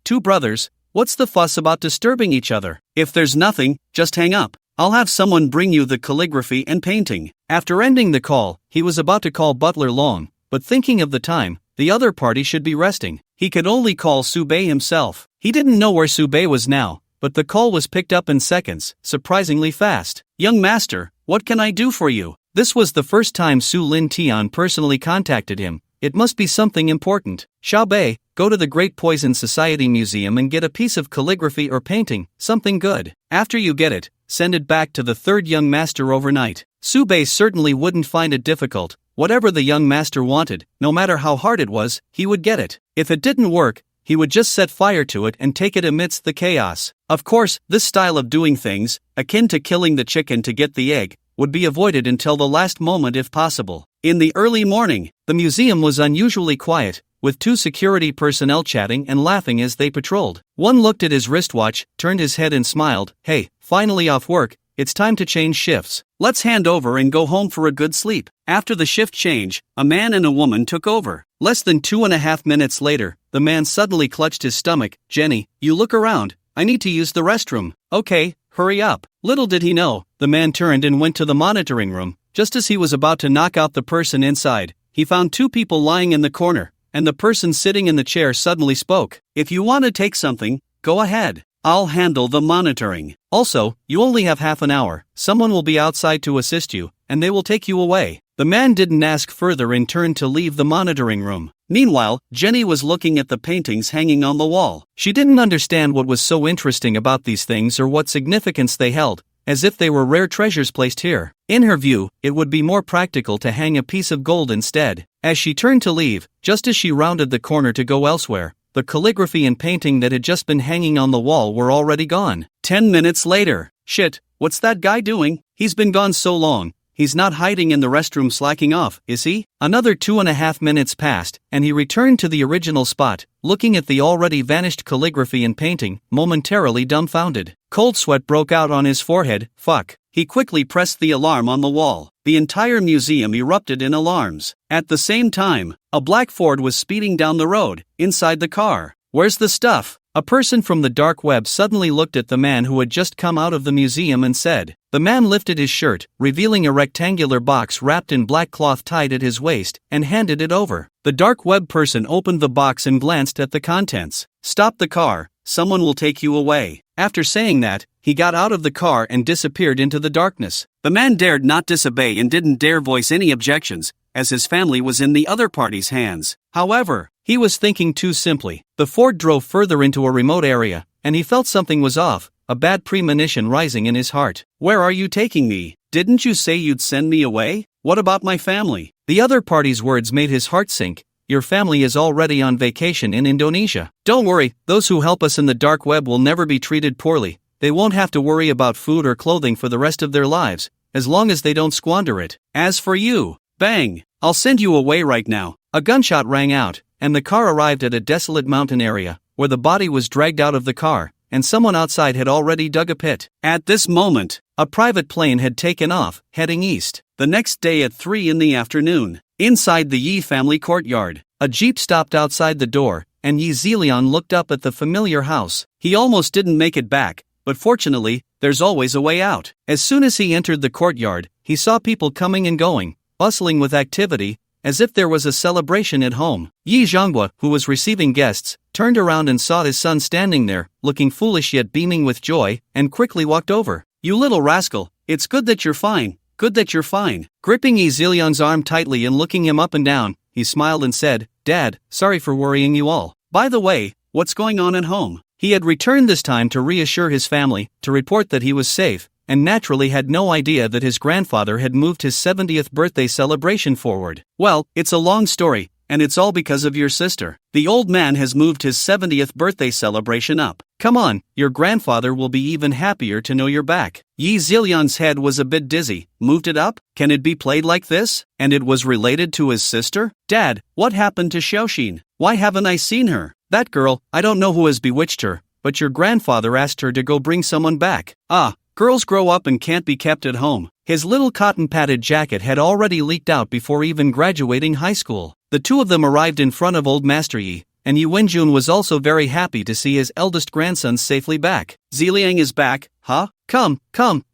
two brothers. What's the fuss about disturbing each other? If there's nothing, just hang up. I'll have someone bring you the calligraphy and painting. After ending the call, he was about to call Butler Long, but thinking of the time, the other party should be resting. He could only call Su Bei himself. He didn't know where Su Bei was now, but the call was picked up in seconds, surprisingly fast. Young master, what can I do for you? This was the first time Su Lin Tian personally contacted him. It must be something important. Xiao Bei, go to the Great Poison Society Museum and get a piece of calligraphy or painting, something good. After you get it, send it back to the third young master overnight. Su Bei certainly wouldn't find it difficult. Whatever the young master wanted, no matter how hard it was, he would get it. If it didn't work, he would just set fire to it and take it amidst the chaos. Of course, this style of doing things, akin to killing the chicken to get the egg, would be avoided until the last moment if possible. In the early morning, the museum was unusually quiet, with two security personnel chatting and laughing as they patrolled. One looked at his wristwatch, turned his head and smiled. Hey, finally off work, it's time to change shifts. Let's hand over and go home for a good sleep. After the shift change, a man and a woman took over. Less than 2.5 minutes later, the man suddenly clutched his stomach. Jenny, you look around. I need to use the restroom. Okay, hurry up. Little did he know, the man turned and went to the monitoring room. Just as he was about to knock out the person inside, he found two people lying in the corner, and the person sitting in the chair suddenly spoke. If you want to take something, go ahead. I'll handle the monitoring. Also, you only have half an hour. Someone will be outside to assist you, and they will take you away. The man didn't ask further and turned to leave the monitoring room. Meanwhile, Jenny was looking at the paintings hanging on the wall. She didn't understand what was so interesting about these things or what significance they held, as if they were rare treasures placed here. In her view, it would be more practical to hang a piece of gold instead. As she turned to leave, just as she rounded the corner to go elsewhere, the calligraphy and painting that had just been hanging on the wall were already gone. 10 minutes later. Shit, what's that guy doing? He's been gone so long. He's not hiding in the restroom slacking off, is he? Another 2.5 minutes passed, and he returned to the original spot, looking at the already vanished calligraphy and painting, momentarily dumbfounded. Cold sweat broke out on his forehead. Fuck. He quickly pressed the alarm on the wall. The entire museum erupted in alarms. At the same time, a black Ford was speeding down the road. Inside the car, "Where's the stuff?" A person from the dark web suddenly looked at the man who had just come out of the museum and said. The man lifted his shirt, revealing a rectangular box wrapped in black cloth tied at his waist, and handed it over. The dark web person opened the box and glanced at the contents. "Stop the car, someone will take you away." After saying that, he got out of the car and disappeared into the darkness. The man dared not disobey and didn't dare voice any objections, as his family was in the other party's hands. However, he was thinking too simply. The Ford drove further into a remote area, and he felt something was off, a bad premonition rising in his heart. "Where are you taking me? Didn't you say you'd send me away? What about my family?" The other party's words made his heart sink. "Your family is already on vacation in Indonesia. Don't worry, those who help us in the dark web will never be treated poorly. They won't have to worry about food or clothing for the rest of their lives, as long as they don't squander it. As for you, bang, I'll send you away right now." A gunshot rang out, and the car arrived at a desolate mountain area, where the body was dragged out of the car, and someone outside had already dug a pit. At this moment, a private plane had taken off, heading east. The next day at 3 in the afternoon, inside the Yi family courtyard, a jeep stopped outside the door, and Yi Zelion looked up at the familiar house. He almost didn't make it back, but fortunately, there's always a way out. As soon as he entered the courtyard, he saw people coming and going, bustling with activity, as if there was a celebration at home. Yi Zhonghua, who was receiving guests, turned around and saw his son standing there, looking foolish yet beaming with joy, and quickly walked over. "You little rascal, it's good that you're fine, good that you're fine." Gripping Yi Zelion's arm tightly and looking him up and down, he smiled and said, "Dad, sorry for worrying you all. By the way, what's going on at home?" He had returned this time to reassure his family, to report that he was safe, and naturally had no idea that his grandfather had moved his 70th birthday celebration forward. "Well, it's a long story, and it's all because of your sister. The old man has moved his 70th birthday celebration up. Come on, your grandfather will be even happier to know you're back." Yi Zelion's head was a bit dizzy. "Moved it up? Can it be played like this? And it was related to his sister? Dad, what happened to Xiaoxin? Why haven't I seen her? That girl, I don't know who has bewitched her, but your grandfather asked her to go bring someone back." "Ah, girls grow up and can't be kept at home." His little cotton-padded jacket had already leaked out before even graduating high school. The two of them arrived in front of old Master Yi, and Yi Wenjun was also very happy to see his eldest grandson safely back. "Zeliang is back, huh? Come,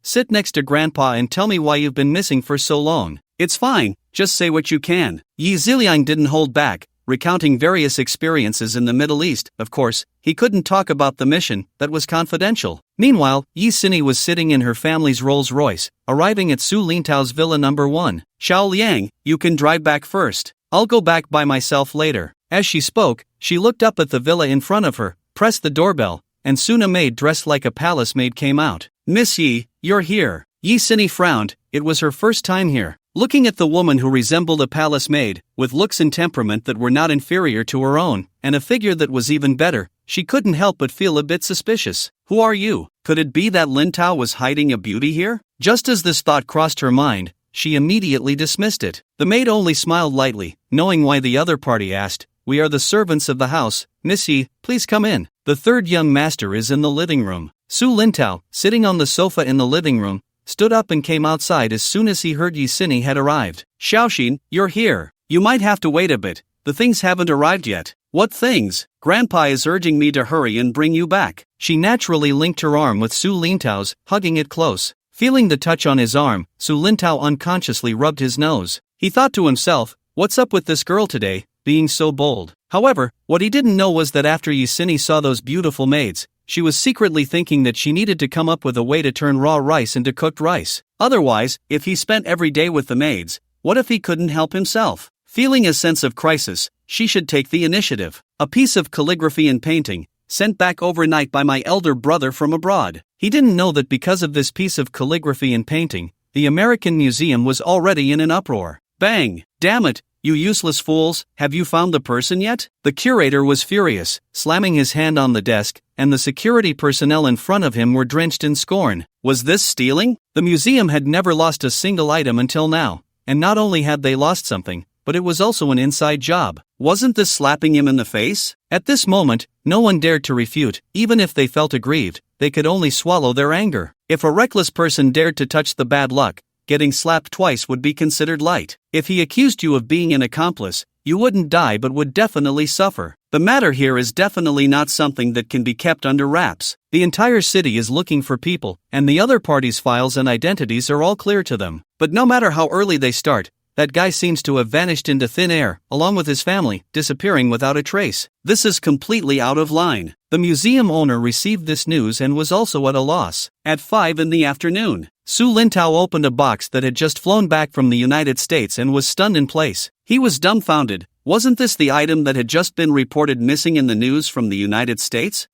sit next to Grandpa and tell me why you've been missing for so long." "It's fine, just say what you can." Yi Zeliang didn't hold back, recounting various experiences in the Middle East. Of course, he couldn't talk about the mission, that was confidential. Meanwhile, Yi Sini was sitting in her family's Rolls-Royce, arriving at Su Lintao's villa number 1. "Xiao Liang, you can drive back first. I'll go back by myself later." As she spoke, she looked up at the villa in front of her, pressed the doorbell, and soon a maid dressed like a palace maid came out. "Miss Yi, you're here." Yi Sini frowned, it was her first time here. Looking at the woman who resembled a palace maid, with looks and temperament that were not inferior to her own, and a figure that was even better, she couldn't help but feel a bit suspicious. "Who are you? Could it be that Lin Tao was hiding a beauty here?" Just as this thought crossed her mind, she immediately dismissed it. The maid only smiled lightly, knowing why the other party asked, "We are the servants of the house. Miss Yi, please come in." The third young master is in the living room. Su Lintao, sitting on the sofa in the living room, stood up and came outside as soon as he heard Yi Sini had arrived. "Xiaoxin, you're here. You might have to wait a bit, the things haven't arrived yet." "What things? Grandpa is urging me to hurry and bring you back." She naturally linked her arm with Su Lintao's, hugging it close. Feeling the touch on his arm, Su Lintao unconsciously rubbed his nose. He thought to himself, what's up with this girl today, being so bold? However, what he didn't know was that after Yi Sini saw those beautiful maids, she was secretly thinking that she needed to come up with a way to turn raw rice into cooked rice. Otherwise, if he spent every day with the maids, What if he couldn't help himself? Feeling a sense of crisis, she should take the initiative. A piece of calligraphy and painting, sent back overnight by my elder brother from abroad. He didn't know that because of this piece of calligraphy and painting, the American Museum was already in an uproar. Bang! Damn it, you useless fools, have you found the person yet? The curator was furious, slamming his hand on the desk, and the security personnel in front of him were drenched in scorn. Was this stealing? The museum had never lost a single item until now, and not only had they lost something, but it was also an inside job. Wasn't this slapping him in the face? At this moment, no one dared to refute. Even if they felt aggrieved, they could only swallow their anger. If a reckless person dared to touch the bad luck, getting slapped twice would be considered light. If he accused you of being an accomplice, you wouldn't die but would definitely suffer. The matter here is definitely not something that can be kept under wraps. The entire city is looking for people, and the other party's files and identities are all clear to them. But no matter how early they start, that guy seems to have vanished into thin air, along with his family, disappearing without a trace. This is completely out of line. The museum owner received this news and was also at a loss. At 5 in the afternoon, Su Lintao opened a box that had just flown back from the United States and was stunned in place. He was dumbfounded. Wasn't this the item that had just been reported missing in the news from the United States?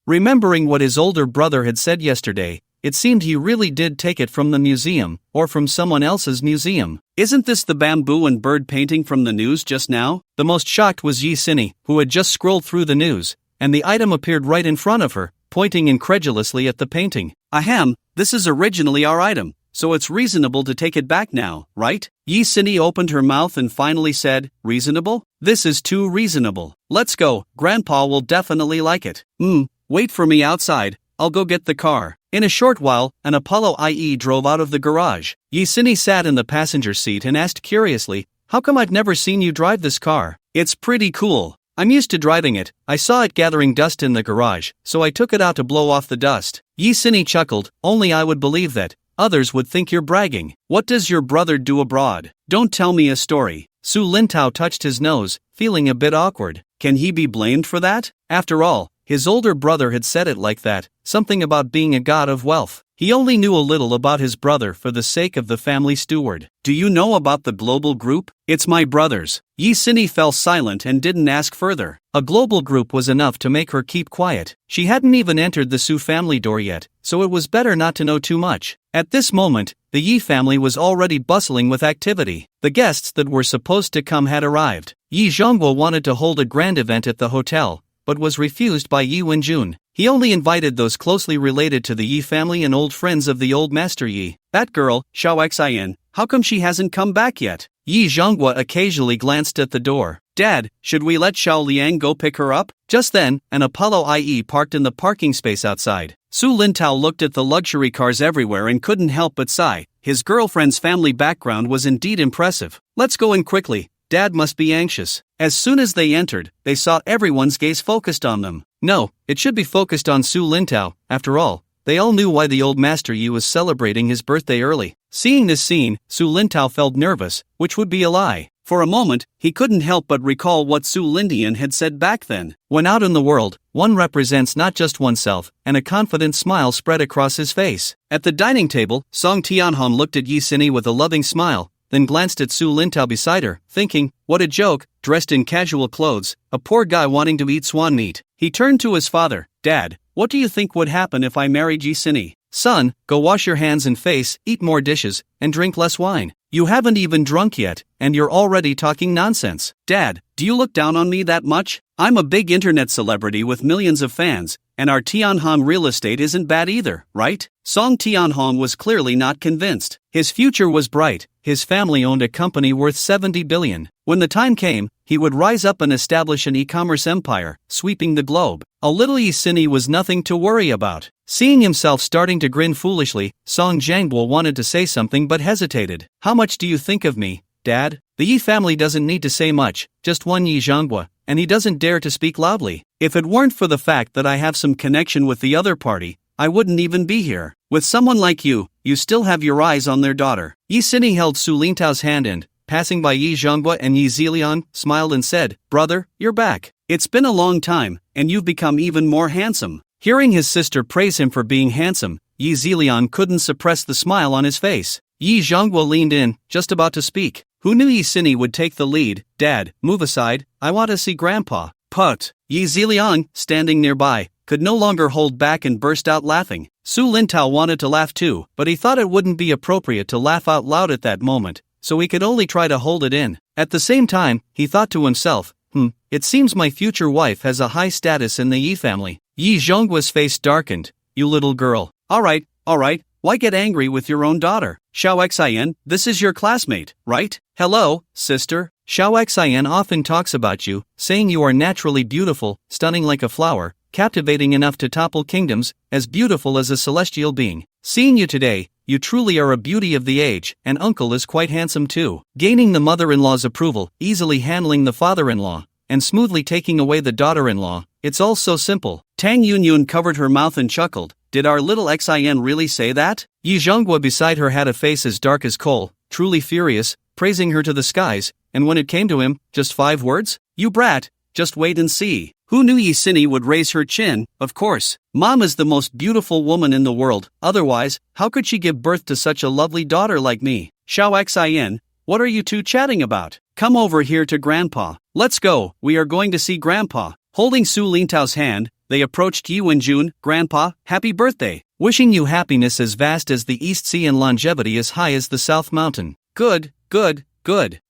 Remembering what his older brother had said yesterday, it seemed he really did take it from the museum, or from someone else's museum. Isn't this the bamboo and bird painting from the news just now? The most shocked was Yi Sinny, who had just scrolled through the news, and the item appeared right in front of her, pointing incredulously at the painting. Ahem, this is originally our item, so it's reasonable to take it back now, right? Yi Sinny opened her mouth and finally said, reasonable? This is too reasonable. Let's go, Grandpa will definitely like it. Wait for me outside, I'll go get the car. In a short while, an Apollo IE drove out of the garage. Yi Sinny sat in the passenger seat and asked curiously, how come I've never seen you drive this car? It's pretty cool. I'm used to driving it. I saw it gathering dust in the garage, so I took it out to blow off the dust. Yi Sinny chuckled, only I would believe that. Others would think you're bragging. What does your brother do abroad? Don't tell me a story. Su Lintao touched his nose, feeling a bit awkward. Can he be blamed for that? After all, his older brother had said it like that, something about being a god of wealth. He only knew a little about his brother for the sake of the family steward. Do you know about the global group? It's my brother's. Yi Sinny fell silent and didn't ask further. A global group was enough to make her keep quiet. She hadn't even entered the Su family door yet, so it was better not to know too much. At this moment, the Yi family was already bustling with activity. The guests that were supposed to come had arrived. Yi Zhongguo wanted to hold a grand event at the hotel, but was refused by Yi Wenjun. He only invited those closely related to the Yi family and old friends of the old master Yi. That girl, Xiao Xian, how come she hasn't come back yet? Yi Zhonghua occasionally glanced at the door. Dad, should we let Xiao Liang go pick her up? Just then, an Apollo IE parked in the parking space outside. Su Lintao looked at the luxury cars everywhere and couldn't help but sigh. His girlfriend's family background was indeed impressive. Let's go in quickly. Dad must be anxious. As soon as they entered, they saw everyone's gaze focused on them. No, it should be focused on Su Lintao. After all, they all knew why the old master Yi was celebrating his birthday early. Seeing this scene, Su Lintao felt nervous, which would be a lie. For a moment, he couldn't help but recall what Su Lindian had said back then. When out in the world, one represents not just oneself, and a confident smile spread across his face. At the dining table, Song Tianhong looked at Yi Sinny with a loving smile, then glanced at Su Lintao beside her, thinking, what a joke, dressed in casual clothes, a poor guy wanting to eat swan meat. He turned to his father. Dad, what do you think would happen if I married Yi Sinny? Son, go wash your hands and face, eat more dishes, and drink less wine. You haven't even drunk yet, and you're already talking nonsense. Dad, do you look down on me that much? I'm a big internet celebrity with millions of fans, and our Tianhong real estate isn't bad either, right? Song Tianhong was clearly not convinced. His future was bright. His family owned a company worth 70 billion. When the time came, he would rise up and establish an e-commerce empire, sweeping the globe. A little Yi Sinny was nothing to worry about. Seeing himself starting to grin foolishly, Song Jiangbo wanted to say something but hesitated. How much do you think of me, Dad? The Yi family doesn't need to say much, just one Yi Zhonghua, and he doesn't dare to speak loudly. If it weren't for the fact that I have some connection with the other party, I wouldn't even be here. With someone like you, you still have your eyes on their daughter. Yi Sinny held Su Lintao's hand and, passing by Yi Zhonghua and Yi Zilian, smiled and said, Brother, you're back. It's been a long time, and you've become even more handsome. Hearing his sister praise him for being handsome, Yi Zilian couldn't suppress the smile on his face. Yi Zhonghua leaned in, just about to speak. Who knew Yi Sinny would take the lead? Dad, move aside, I want to see Grandpa. Put. Yi Ziliang, standing nearby, could no longer hold back and burst out laughing. Su Lintao wanted to laugh too, but he thought it wouldn't be appropriate to laugh out loud at that moment, so he could only try to hold it in. At the same time, he thought to himself, it seems my future wife has a high status in the Yi family. Yi Zhonghua's face darkened. You little girl. Alright, why get angry with your own daughter? Xiao Xian, this is your classmate, right? Hello, sister. Xiao Xian often talks about you, saying you are naturally beautiful, stunning like a flower, captivating enough to topple kingdoms, as beautiful as a celestial being. Seeing you today, you truly are a beauty of the age, and uncle is quite handsome too. Gaining the mother-in-law's approval, easily handling the father-in-law, and smoothly taking away the daughter-in-law, it's all so simple. Tang Yunyun covered her mouth and chuckled. Did our little Xian really say that? Yi Zhonghua beside her had a face as dark as coal, truly furious, praising her to the skies, and when it came to him, just 5 words? You brat, just wait and see. Who knew Yi Sinny would raise her chin? Of course. Mom is the most beautiful woman in the world, otherwise, how could she give birth to such a lovely daughter like me? Xiao Xian, what are you two chatting about? Come over here to Grandpa. Let's go, we are going to see Grandpa. Holding Su Lintao's hand, they approached Yi Wenjun. Grandpa, happy birthday. Wishing you happiness as vast as the East Sea and longevity as high as the South Mountain. Good.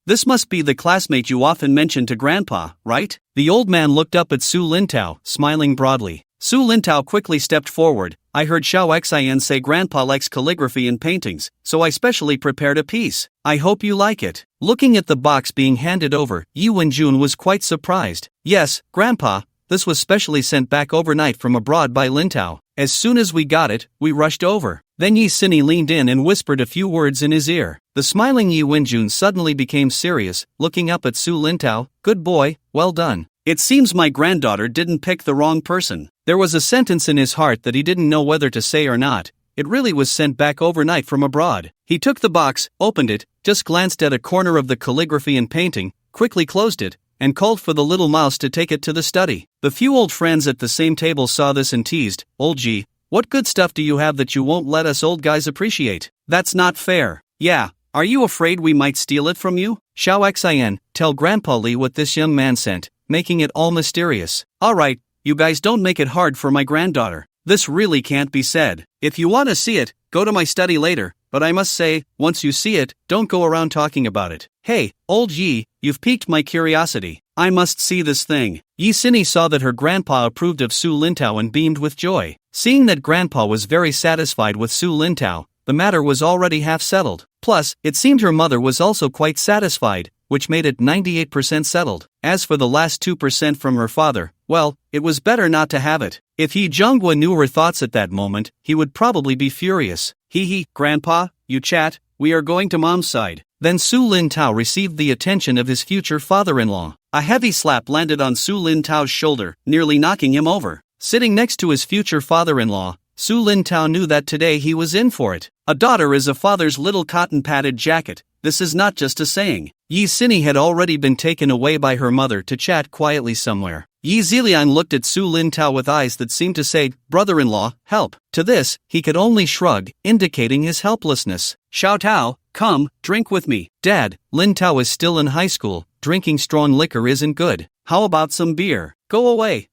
This must be the classmate you often mention to Grandpa, right? The old man looked up at Su Lintao, smiling broadly. Su Lintao quickly stepped forward. I heard Xiao Xian say Grandpa likes calligraphy and paintings, so I specially prepared a piece. I hope you like it. Looking at the box being handed over, Yi Wenjun was quite surprised. Yes, Grandpa, this was specially sent back overnight from abroad by Lintao. As soon as we got it, we rushed over. Then Yi Sinny leaned in and whispered a few words in his ear. The smiling Yi Wenjun suddenly became serious, looking up at Su Lintao. Good boy, well done. It seems my granddaughter didn't pick the wrong person. There was a sentence in his heart that he didn't know whether to say or not. It really was sent back overnight from abroad. He took the box, opened it, just glanced at a corner of the calligraphy and painting, quickly closed it, and called for the little mouse to take it to the study. The few old friends at the same table saw this and teased, Old G, what good stuff do you have that you won't let us old guys appreciate? That's not fair. Yeah, are you afraid we might steal it from you? Xiao Xian, tell Grandpa Li what this young man sent, making it all mysterious. Alright, you guys don't make it hard for my granddaughter. This really can't be said. If you want to see it, go to my study later, but I must say, once you see it, don't go around talking about it. Hey, old Yi, you've piqued my curiosity. I must see this thing. Yi Sinny saw that her grandpa approved of Su Lintao and beamed with joy. Seeing that grandpa was very satisfied with Su Lintao, the matter was already half settled. Plus, it seemed her mother was also quite satisfied, which made it 98% settled. As for the last 2% from her father, well, it was better not to have it. If Yi Zhonghua knew her thoughts at that moment, he would probably be furious. Hee, Grandpa, you chat, we are going to Mom's side. Then Su Lintao received the attention of his future father-in-law. A heavy slap landed on Su Lintao's shoulder, nearly knocking him over. Sitting next to his future father-in-law, Su Lintao knew that today he was in for it. A daughter is a father's little cotton-padded jacket. This is not just a saying. Yi Sinny had already been taken away by her mother to chat quietly somewhere. Yi Ziliang looked at Su Lintao with eyes that seemed to say, brother-in-law, help. To this, he could only shrug, indicating his helplessness. Xiao Tao, come, drink with me. Dad, Lintao is still in high school. Drinking strong liquor isn't good. How about some beer? Go away.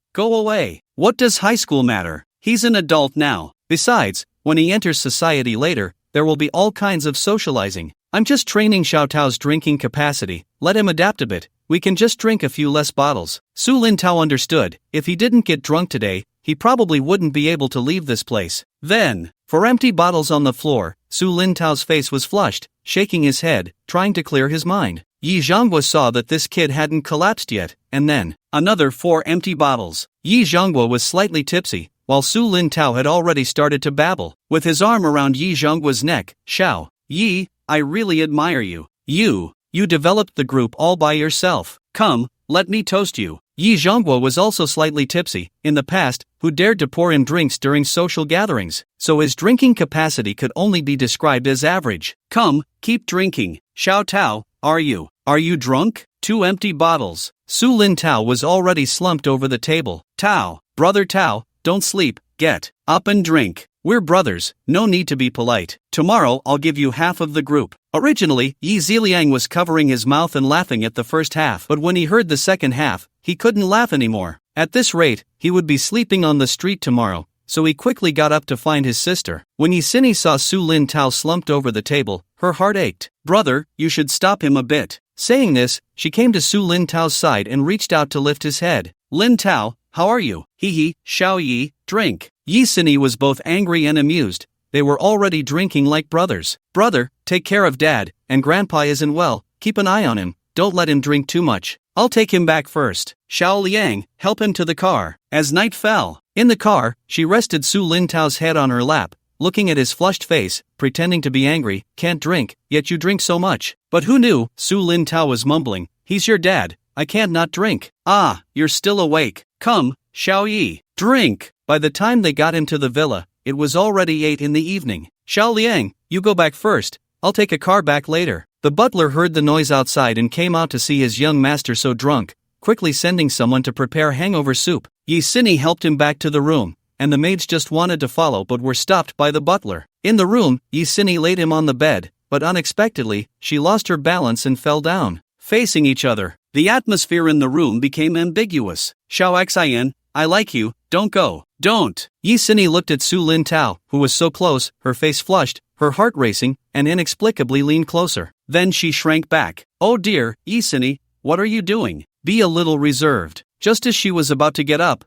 What does high school matter? He's an adult now. Besides, when he enters society later, there will be all kinds of socializing. I'm just training Xiao Tao's drinking capacity. Let him adapt a bit. We can just drink a few less bottles. Su Lintao understood. If he didn't get drunk today, he probably wouldn't be able to leave this place. Then, for empty bottles on the floor, Su Lintao's face was flushed, shaking his head, trying to clear his mind. Yi Zhonghua saw that this kid hadn't collapsed yet, and then, another 4 empty bottles. Yi Zhonghua was slightly tipsy, while Su Lintao had already started to babble. With his arm around Yi Zhonghua's neck, Xiao, Yi, I really admire you. You developed the group all by yourself. Come, let me toast you. Yi Zhonghua was also slightly tipsy, in the past, who dared to pour him drinks during social gatherings, so his drinking capacity could only be described as average. Come, keep drinking. Xiao Tao, are you drunk? 2 empty bottles. Su Lintao was already slumped over the table. Tao, brother Tao, don't sleep, get up and drink. We're brothers, no need to be polite. Tomorrow I'll give you half of the group. Originally, Yi Ziliang was covering his mouth and laughing at the first half, but when he heard the second half, he couldn't laugh anymore. At this rate, he would be sleeping on the street tomorrow, so he quickly got up to find his sister. When Yi Sini saw Su Lin Tao slumped over the table, her heart ached. Brother, you should stop him a bit. Saying this, she came to Su Lin Tao's side and reached out to lift his head. Lin Tao, how are you? Hee, Xiao Yi, drink. Yi Sini was both angry and amused. They were already drinking like brothers. Brother, take care of Dad, and Grandpa isn't well, keep an eye on him, don't let him drink too much. I'll take him back first. Xiao Liang, help him to the car. As night fell, in the car, she rested Su Lin Tao's head on her lap, looking at his flushed face, pretending to be angry. Can't drink, yet you drink so much. But who knew? Su Lin Tao was mumbling. He's your dad, I can't not drink. Ah, you're still awake. Come, Xiao Yi, drink. By the time they got him to the villa, it was already 8 in the evening. Xiao Liang, you go back first, I'll take a car back later. The butler heard the noise outside and came out to see his young master so drunk, quickly sending someone to prepare hangover soup. Yi Sini helped him back to the room, and the maids just wanted to follow but were stopped by the butler. In the room, Yi Sini laid him on the bed, but unexpectedly, she lost her balance and fell down. Facing each other, the atmosphere in the room became ambiguous. Xiao Xian, I like you, don't go. Don't. Yi Sini looked at Su Lin Tao, who was so close, her face flushed, her heart racing, and inexplicably leaned closer. Then she shrank back. Oh dear, Yi Sini, what are you doing? Be a little reserved. Just as she was about to get up,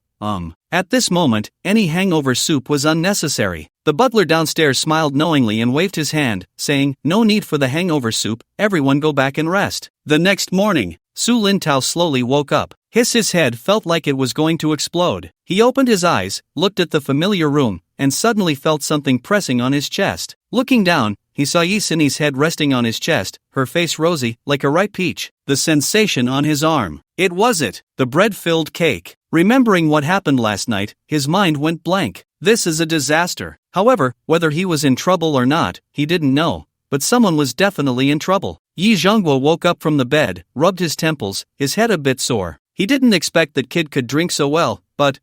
At this moment, any hangover soup was unnecessary. The butler downstairs smiled knowingly and waved his hand, saying, no need for the hangover soup, everyone go back and rest. The next morning, Su Lin Tao slowly woke up. His head felt like it was going to explode. He opened his eyes, looked at the familiar room, and suddenly felt something pressing on his chest. Looking down, he saw Yi Sini's head resting on his chest, her face rosy, like a ripe peach. The sensation on his arm. It was it, the bread-filled cake. Remembering what happened last night, his mind went blank. This is a disaster. However, whether he was in trouble or not, he didn't know. But someone was definitely in trouble. Yi Zhongguo woke up from the bed, rubbed his temples, his head a bit sore. He didn't expect that kid could drink so well, but,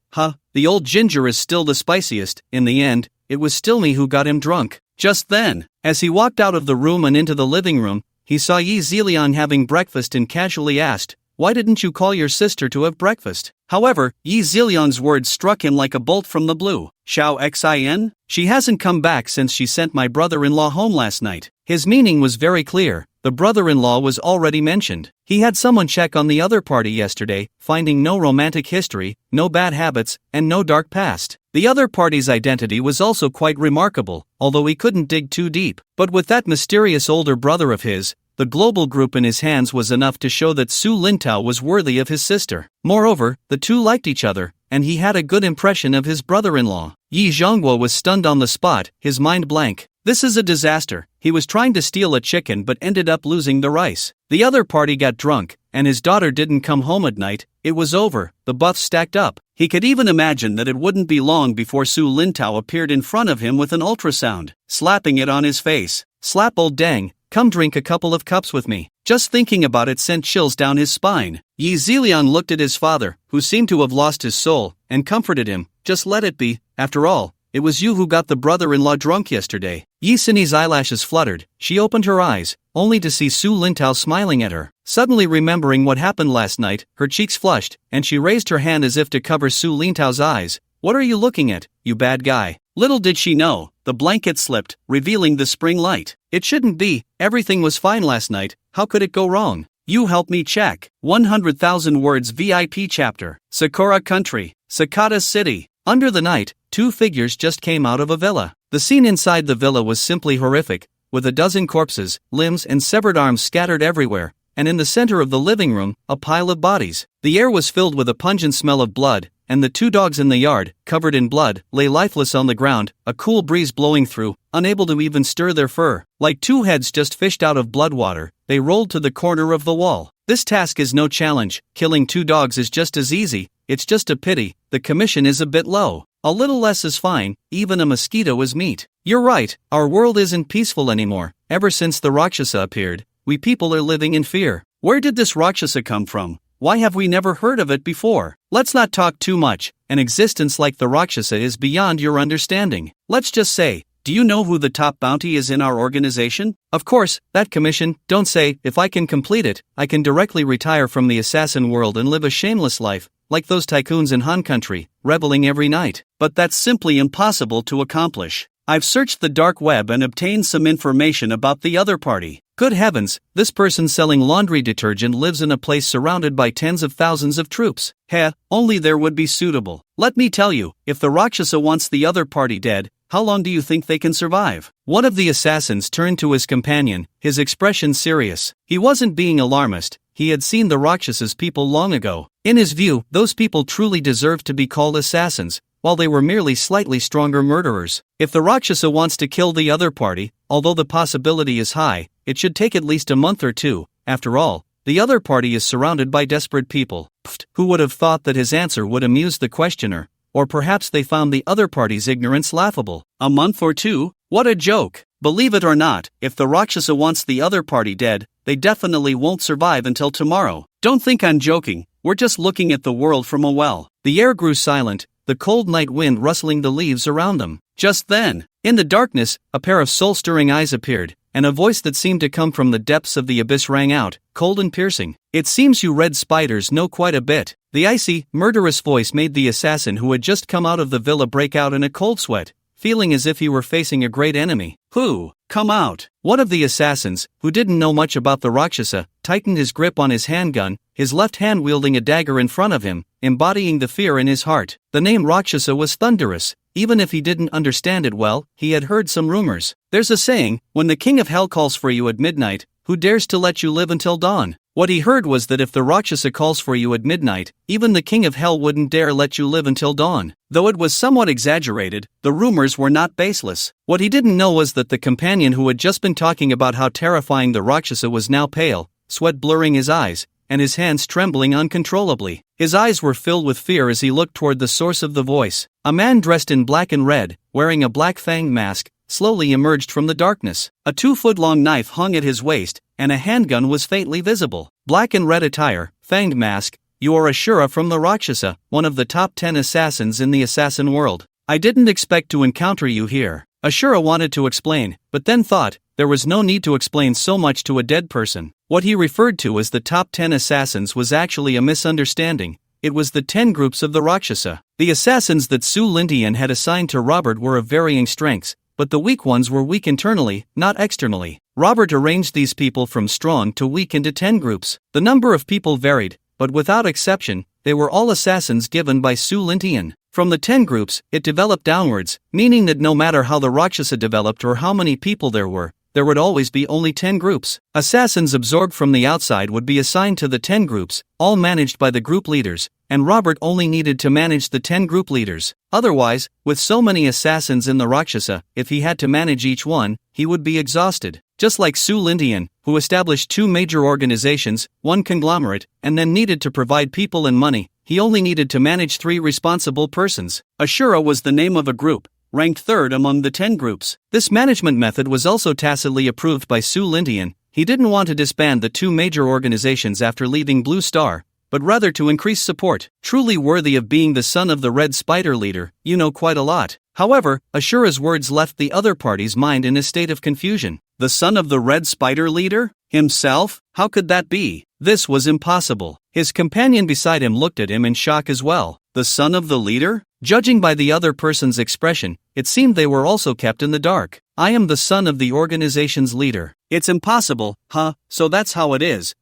the old ginger is still the spiciest. In the end, it was still me who got him drunk. Just then, as he walked out of the room and into the living room, he saw Yi Zilian having breakfast and casually asked, why didn't you call your sister to have breakfast? However, Yi Zilian's words struck him like a bolt from the blue. Xiao Xin? She hasn't come back since she sent my brother-in-law home last night. His meaning was very clear. The brother-in-law was already mentioned. He had someone check on the other party yesterday, finding no romantic history, no bad habits, and no dark past. The other party's identity was also quite remarkable, although he couldn't dig too deep. But with that mysterious older brother of his, the global group in his hands was enough to show that Su Lintao was worthy of his sister. Moreover, the two liked each other, and he had a good impression of his brother-in-law. Yi Zhongguo was stunned on the spot, his mind blank. This is a disaster. He was trying to steal a chicken but ended up losing the rice. The other party got drunk, and his daughter didn't come home at night. It was over, the buffs stacked up. He could even imagine that it wouldn't be long before Su Lintao appeared in front of him with an ultrasound, slapping it on his face. Slap old dang, come drink a couple of cups with me. Just thinking about it sent chills down his spine. Yi Zilian looked at his father, who seemed to have lost his soul, and comforted him. Just let it be, after all. It was you who got the brother-in-law drunk yesterday. Yi Sini's eyelashes fluttered. She opened her eyes, only to see Su Lintao smiling at her. Suddenly remembering what happened last night, her cheeks flushed, and she raised her hand as if to cover Su Lintao's eyes. What are you looking at, you bad guy? Little did she know, the blanket slipped, revealing the spring light. It shouldn't be, everything was fine last night, how could it go wrong? You help me check. 100,000 words VIP chapter. Sakura Country. Sakata City. Under the night, two figures just came out of a villa. The scene inside the villa was simply horrific, with a dozen corpses, limbs and severed arms scattered everywhere, and in the center of the living room, a pile of bodies. The air was filled with a pungent smell of blood, and the two dogs in the yard, covered in blood, lay lifeless on the ground, a cool breeze blowing through, unable to even stir their fur. Like two heads just fished out of blood water, they rolled to the corner of the wall. This task is no challenge, killing two dogs is just as easy, it's just a pity, the commission is a bit low. A little less is fine, even a mosquito is meat. You're right, our world isn't peaceful anymore. Ever since the Rakshasa appeared, we people are living in fear. Where did this Rakshasa come from? Why have we never heard of it before? Let's not talk too much. An existence like the Rakshasa is beyond your understanding. Let's just say, do you know who the top bounty is in our organization? Of course, that commission. Don't say, if I can complete it, I can directly retire from the assassin world and live a shameless life, like those tycoons in Han Country, reveling every night. But that's simply impossible to accomplish. I've searched the dark web and obtained some information about the other party. Good heavens, this person selling laundry detergent lives in a place surrounded by tens of thousands of troops. Heh, only there would be suitable. Let me tell you, if the Rakshasa wants the other party dead, how long do you think they can survive? One of the assassins turned to his companion, his expression serious. He wasn't being alarmist. He had seen the Rakshas's people long ago. In his view, those people truly deserved to be called assassins, while they were merely slightly stronger murderers. If the Rakshasa wants to kill the other party, although the possibility is high, it should take at least a month or two. After all, the other party is surrounded by desperate people. Pfft, who would have thought that his answer would amuse the questioner? Or perhaps they found the other party's ignorance laughable. A month or two? What a joke! Believe it or not, if the Rakshasa wants the other party dead, they definitely won't survive until tomorrow. Don't think I'm joking, we're just looking at the world from a well. The air grew silent, the cold night wind rustling the leaves around them. Just then, in the darkness, a pair of soul-stirring eyes appeared, and a voice that seemed to come from the depths of the abyss rang out, cold and piercing. It seems you red spiders know quite a bit. The icy, murderous voice made the assassin who had just come out of the villa break out in a cold sweat, feeling as if he were facing a great enemy. Who? Come out! One of the assassins, who didn't know much about the Rakshasa, tightened his grip on his handgun, his left hand wielding a dagger in front of him, embodying the fear in his heart. The name Rakshasa was thunderous. Even if he didn't understand it well, he had heard some rumors. There's a saying, when the king of hell calls for you at midnight, who dares to let you live until dawn? What he heard was that if the Rakshasa calls for you at midnight, even the king of hell wouldn't dare let you live until dawn. Though it was somewhat exaggerated, the rumors were not baseless. What he didn't know was that the companion who had just been talking about how terrifying the Rakshasa was now pale, sweat blurring his eyes, and his hands trembling uncontrollably. His eyes were filled with fear as he looked toward the source of the voice. A man dressed in black and red, wearing a black fanged mask, slowly emerged from the darkness. A 2-foot-long knife hung at his waist, and a handgun was faintly visible. Black and red attire, fanged mask, you are Ashura from the Rakshasa, one of the top 10 assassins in the assassin world. I didn't expect to encounter you here. Ashura wanted to explain, but then thought, there was no need to explain so much to a dead person. What he referred to as the top 10 assassins was actually a misunderstanding. It was the 10 groups of the Rakshasa. The assassins that Su Lintian had assigned to Robert were of varying strengths, but the weak ones were weak internally, not externally. Robert arranged these people from strong to weak into 10 groups. The number of people varied, but without exception, they were all assassins given by Su Lintian. From the 10 groups, it developed downwards, meaning that no matter how the Rakshasa developed or how many people there would always be only 10 groups. Assassins absorbed from the outside would be assigned to the 10 groups, all managed by the group leaders, and Robert only needed to manage the 10 group leaders. Otherwise, with so many assassins in the Rakshasa, if he had to manage each one, he would be exhausted. Just like Su Lintian, who established 2 major organizations, 1 conglomerate, and then needed to provide people and money, he only needed to manage 3 responsible persons. Ashura was the name of a group, ranked 3rd among the 10 groups. This management method was also tacitly approved by Su Lintian. He didn't want to disband the 2 major organizations after leaving Blue Star, but rather to increase support. Truly worthy of being the son of the Red Spider leader, you know quite a lot. However, Ashura's words left the other party's mind in a state of confusion. The son of the Red Spider leader? Himself? How could that be? This was impossible. His companion beside him looked at him in shock as well. The son of the leader? Judging by the other person's expression, it seemed they were also kept in the dark. I am the son of the organization's leader. It's impossible, huh? So that's how it is.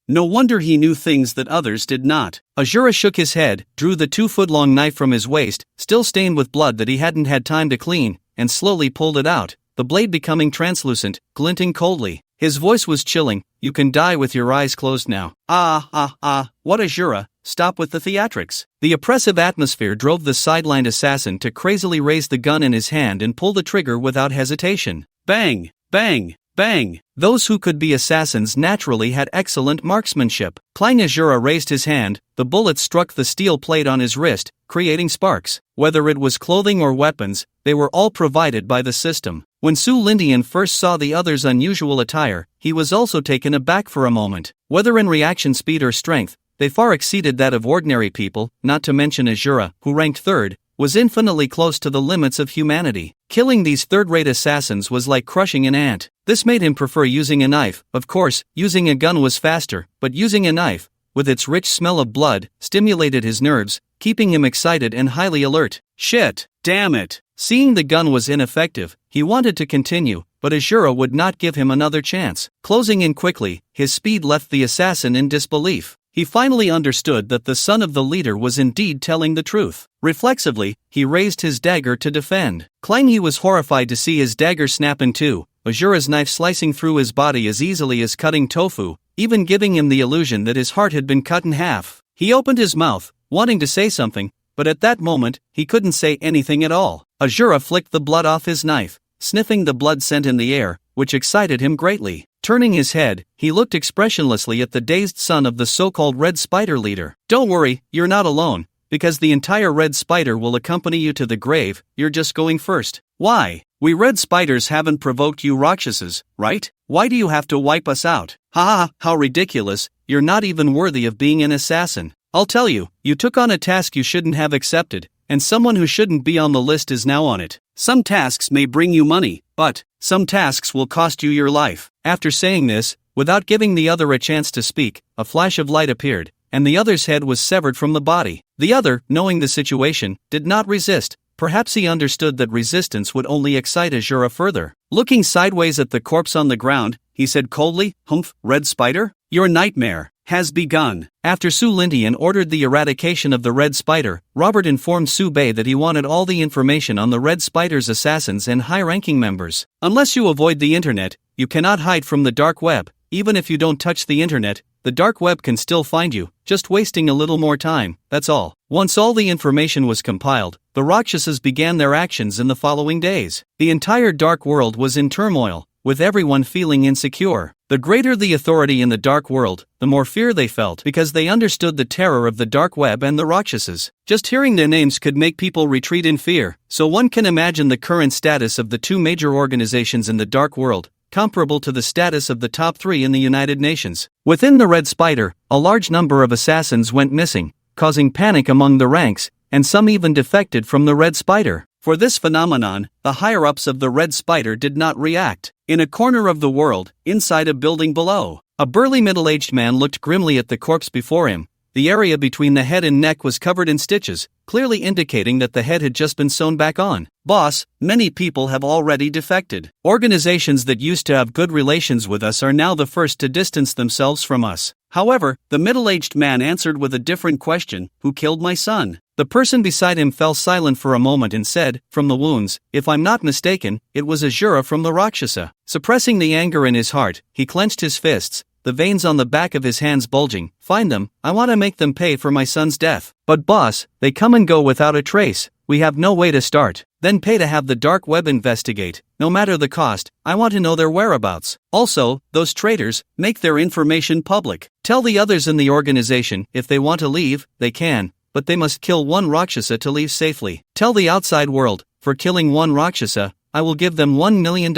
No wonder he knew things that others did not. Ashura shook his head, drew the 2-foot-long knife from his waist, still stained with blood that he hadn't had time to clean, and slowly pulled it out, the blade becoming translucent, glinting coldly. His voice was chilling. You can die with your eyes closed now. What Ashura? Stop with the theatrics. The oppressive atmosphere drove the sidelined assassin to crazily raise the gun in his hand and pull the trigger without hesitation. Bang! Bang! Bang! Those who could be assassins naturally had excellent marksmanship. Clang Ashura raised his hand, the bullet struck the steel plate on his wrist, creating sparks. Whether it was clothing or weapons, they were all provided by the system. When Su Lindian first saw the other's unusual attire, he was also taken aback for a moment. Whether in reaction speed or strength, they far exceeded that of ordinary people, not to mention Azura, who ranked third, was infinitely close to the limits of humanity. Killing these third-rate assassins was like crushing an ant. This made him prefer using a knife. Of course, using a gun was faster, but using a knife, with its rich smell of blood, stimulated his nerves, keeping him excited and highly alert. Shit! Damn it! Seeing the gun was ineffective, he wanted to continue, but Azura would not give him another chance. Closing in quickly, his speed left the assassin in disbelief. He finally understood that the son of the leader was indeed telling the truth. Reflexively, he raised his dagger to defend. He was horrified to see his dagger snap in two, Azura's knife slicing through his body as easily as cutting tofu, even giving him the illusion that his heart had been cut in half. He opened his mouth, wanting to say something, but at that moment, he couldn't say anything at all. Azura flicked the blood off his knife, sniffing the blood scent in the air, which excited him greatly. Turning his head, he looked expressionlessly at the dazed son of the so-called Red Spider leader. Don't worry, you're not alone, because the entire Red Spider will accompany you to the grave, you're just going first. Why? We Red Spiders haven't provoked you Rakshasas, right? Why do you have to wipe us out? Ha ha, how ridiculous, you're not even worthy of being an assassin. I'll tell you, you took on a task you shouldn't have accepted, and someone who shouldn't be on the list is now on it. Some tasks may bring you money, but some tasks will cost you your life. After saying this, without giving the other a chance to speak, a flash of light appeared, and the other's head was severed from the body. The other, knowing the situation, did not resist. Perhaps he understood that resistance would only excite Azura further. Looking sideways at the corpse on the ground, he said coldly, "Humph, Red Spider? Your nightmare has begun." After Su Lindian ordered the eradication of the Red Spider, Robert informed Su Bei that he wanted all the information on the Red Spider's assassins and high-ranking members. Unless you avoid the internet, you cannot hide from the dark web. Even if you don't touch the internet, the dark web can still find you, just wasting a little more time, that's all. Once all the information was compiled, the Rakshasas began their actions in the following days. The entire dark world was in turmoil, with everyone feeling insecure. The greater the authority in the dark world, the more fear they felt because they understood the terror of the dark web and the Rakshasas. Just hearing their names could make people retreat in fear, so one can imagine the current status of the two major organizations in the dark world, comparable to the status of the top three in the United Nations. Within the Red Spider, a large number of assassins went missing, causing panic among the ranks, and some even defected from the Red Spider. For this phenomenon, the higher-ups of the Red Spider did not react. In a corner of the world, inside a building below, a burly middle-aged man looked grimly at the corpse before him. The area between the head and neck was covered in stitches, clearly indicating that the head had just been sewn back on. "Boss, many people have already defected. Organizations that used to have good relations with us are now the first to distance themselves from us." However, the middle-aged man answered with a different question: "Who killed my son?" The person beside him fell silent for a moment and said, "From the wounds, if I'm not mistaken, it was Azura from the Rakshasa." Suppressing the anger in his heart, he clenched his fists, the veins on the back of his hands bulging. "Find them, I want to make them pay for my son's death." "But boss, they come and go without a trace, we have no way to start." "Then pay to have the dark web investigate, no matter the cost, I want to know their whereabouts. Also, those traitors, make their information public. Tell the others in the organization, if they want to leave, they can, but they must kill one Rakshasa to leave safely. Tell the outside world, for killing one Rakshasa, I will give them $1 million.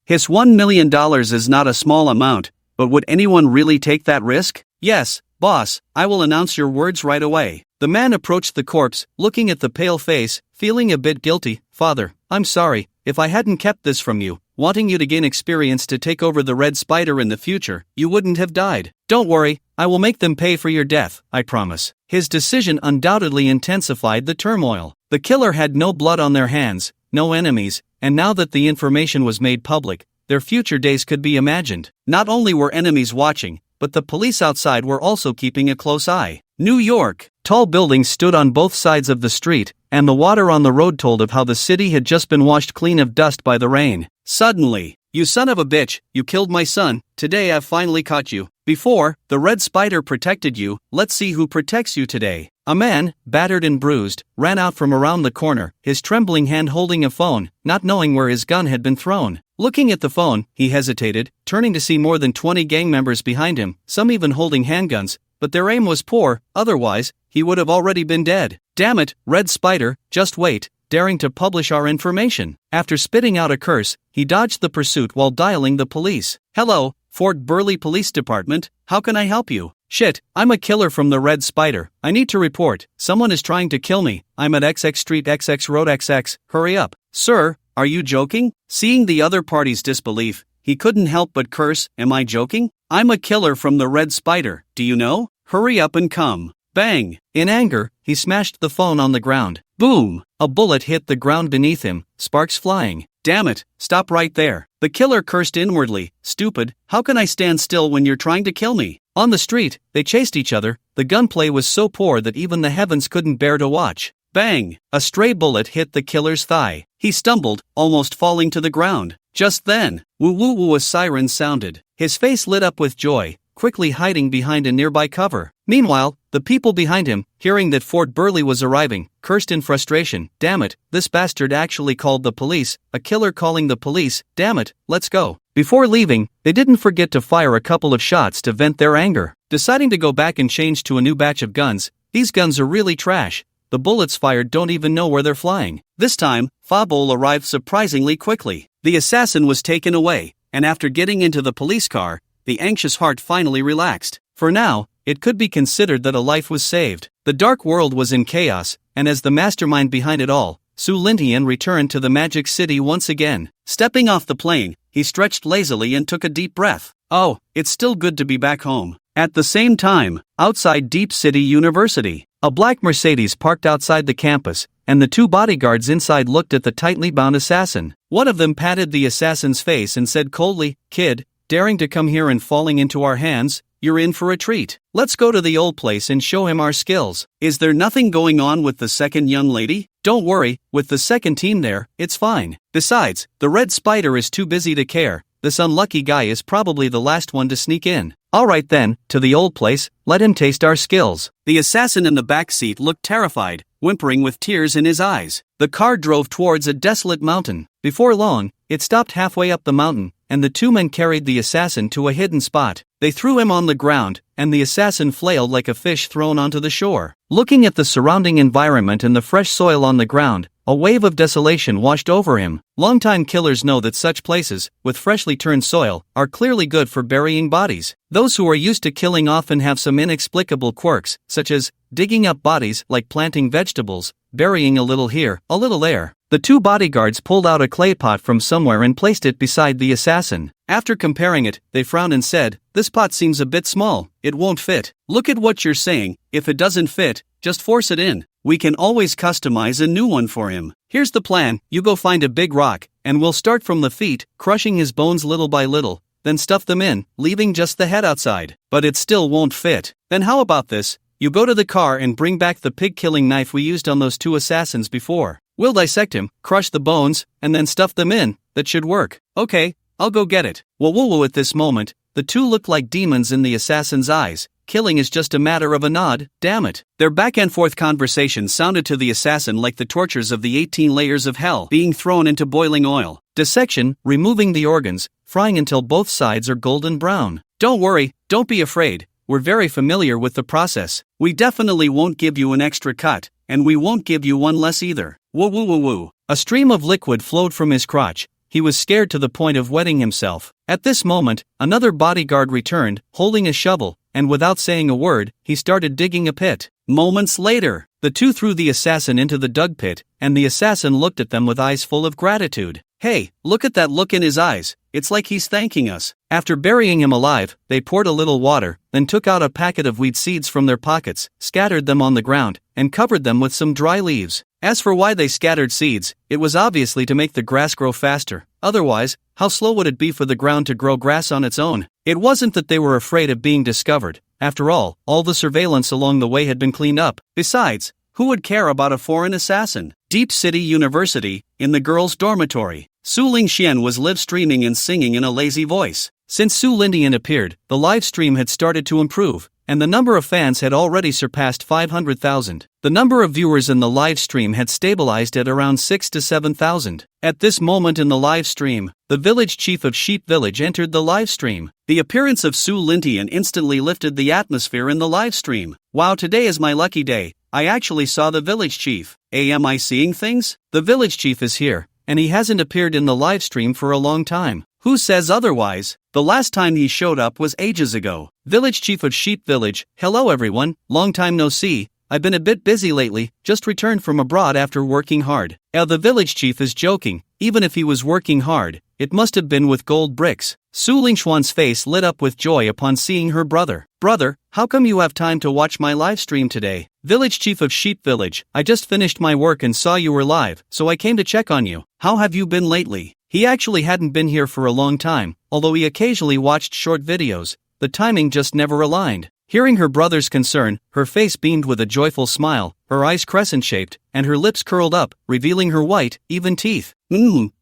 His $1 million is not a small amount, but would anyone really take that risk? "Yes, boss, I will announce your words right away." The man approached the corpse, looking at the pale face, feeling a bit guilty. "Father, I'm sorry, if I hadn't kept this from you, wanting you to gain experience to take over the Red Spider in the future, you wouldn't have died. Don't worry, I will make them pay for your death, I promise." His decision undoubtedly intensified the turmoil. The killer had no blood on their hands, no enemies, and now that the information was made public, their future days could be imagined. Not only were enemies watching, but the police outside were also keeping a close eye. New York. Tall buildings stood on both sides of the street, and the water on the road told of how the city had just been washed clean of dust by the rain. Suddenly, "You son of a bitch, you killed my son, today I've finally caught you. Before, the Red Spider protected you, let's see who protects you today." A man, battered and bruised, ran out from around the corner, his trembling hand holding a phone, not knowing where his gun had been thrown. Looking at the phone, he hesitated, turning to see more than 20 gang members behind him, some even holding handguns, but their aim was poor, otherwise, he would have already been dead. "Damn it, Red Spider, just wait, daring to publish our information. After spitting out a curse, he dodged the pursuit while dialing the police. Hello, Fort Burley Police Department, how can I help you? Shit, I'm a killer from the Red Spider. I need to report. Someone is trying to kill me. I'm at XX Street XX Road XX. Hurry up. Sir, are you joking? Seeing the other party's disbelief, he couldn't help but curse. Am I joking? I'm a killer from the Red Spider. Do you know? Hurry up and come. Bang! In anger, he smashed the phone on the ground. Boom! A bullet hit the ground beneath him, sparks flying. Damn it, stop right there. The killer cursed inwardly. Stupid, how can I stand still when you're trying to kill me? On the street, they chased each other. The gunplay was so poor that even the heavens couldn't bear to watch. Bang! A stray bullet hit the killer's thigh. He stumbled, almost falling to the ground. Just then, woo-woo-woo, a siren sounded. His face lit up with joy, quickly hiding behind a nearby cover. Meanwhile, the people behind him, hearing that Fort Burley was arriving, cursed in frustration. Damn it, this bastard actually called the police. A killer calling the police. Damn it, let's go. Before leaving, they didn't forget to fire a couple of shots to vent their anger. Deciding to go back and change to a new batch of guns, these guns are really trash. The bullets fired don't even know where they're flying. This time, Fabol arrived surprisingly quickly. The assassin was taken away, and after getting into the police car, the anxious heart finally relaxed. For now, it could be considered that a life was saved. The dark world was in chaos, and as the mastermind behind it all, Su Lintian returned to the Magic City once again. Stepping off the plane, he stretched lazily and took a deep breath. Oh, it's still good to be back home. At the same time, outside Deep City University, a black Mercedes parked outside the campus, and the two bodyguards inside looked at the tightly bound assassin. One of them patted the assassin's face and said coldly, "Kid, daring to come here and falling into our hands, you're in for a treat. Let's go to the old place and show him our skills." Is there nothing going on with the second young lady? Don't worry, with the second team there, it's fine. Besides, the Red Spider is too busy to care. This unlucky guy is probably the last one to sneak in. Alright then, to the old place, let him taste our skills. The assassin in the back seat looked terrified, whimpering with tears in his eyes. The car drove towards a desolate mountain. Before long, it stopped halfway up the mountain, and the two men carried the assassin to a hidden spot. They threw him on the ground, and the assassin flailed like a fish thrown onto the shore. Looking at the surrounding environment and the fresh soil on the ground, a wave of desolation washed over him. Longtime killers know that such places, with freshly turned soil, are clearly good for burying bodies. Those who are used to killing often have some inexplicable quirks, such as digging up bodies like planting vegetables, burying a little here, a little there. The two bodyguards pulled out a clay pot from somewhere and placed it beside the assassin. After comparing it, they frowned and said, "This pot seems a bit small, it won't fit." "Look at what you're saying, if it doesn't fit, just force it in. We can always customize a new one for him. Here's the plan, you go find a big rock, and we'll start from the feet, crushing his bones little by little, then stuff them in, leaving just the head outside. But it still won't fit. Then how about this? You go to the car and bring back the pig-killing knife we used on those two assassins before. We'll dissect him, crush the bones, and then stuff them in. That should work." "Okay, I'll go get it." Whoa, at this moment, the two looked like demons in the assassin's eyes. Killing is just a matter of a nod, damn it. Their back-and-forth conversation sounded to the assassin like the tortures of the 18 layers of hell being thrown into boiling oil. Dissection, removing the organs, frying until both sides are golden brown. "Don't worry, don't be afraid. We're very familiar with the process. We definitely won't give you an extra cut, and we won't give you one less either." Woo. A stream of liquid flowed from his crotch. He was scared to the point of wetting himself. At this moment, another bodyguard returned, holding a shovel, and without saying a word, he started digging a pit. Moments later, the two threw the assassin into the dug pit, and the assassin looked at them with eyes full of gratitude. "Hey, look at that look in his eyes. It's like he's thanking us." After burying him alive, they poured a little water, then took out a packet of weed seeds from their pockets, scattered them on the ground, and covered them with some dry leaves. As for why they scattered seeds, it was obviously to make the grass grow faster. Otherwise, how slow would it be for the ground to grow grass on its own? It wasn't that they were afraid of being discovered. After all the surveillance along the way had been cleaned up. Besides, who would care about a foreign assassin? Deep City University, in the girls' dormitory. Su Lingxian was live-streaming and singing in a lazy voice. Since Su Lindian appeared, the live stream had started to improve, and the number of fans had already surpassed 500,000. The number of viewers in the live stream had stabilized at around 6 to 7,000. At this moment in the live stream, the village chief of Sheep Village entered the live stream. The appearance of Su Lintian instantly lifted the atmosphere in the live stream. "Wow, today is my lucky day. I actually saw the village chief. Am I seeing things? The village chief is here, and he hasn't appeared in the live stream for a long time. Who says otherwise? The last time he showed up was ages ago. Village chief of Sheep Village, hello everyone, long time no see. I've been a bit busy lately, just returned from abroad after working hard. The village chief is joking, even if he was working hard, it must have been with gold bricks. Su Lingxuan's face lit up with joy upon seeing her brother. Brother, how come you have time to watch my live stream today? Village chief of Sheep Village, I just finished my work and saw you were live, so I came to check on you. How have you been lately? He actually hadn't been here for a long time, although he occasionally watched short videos. The timing just never aligned. Hearing her brother's concern, her face beamed with a joyful smile, her eyes crescent-shaped, and her lips curled up, revealing her white, even teeth.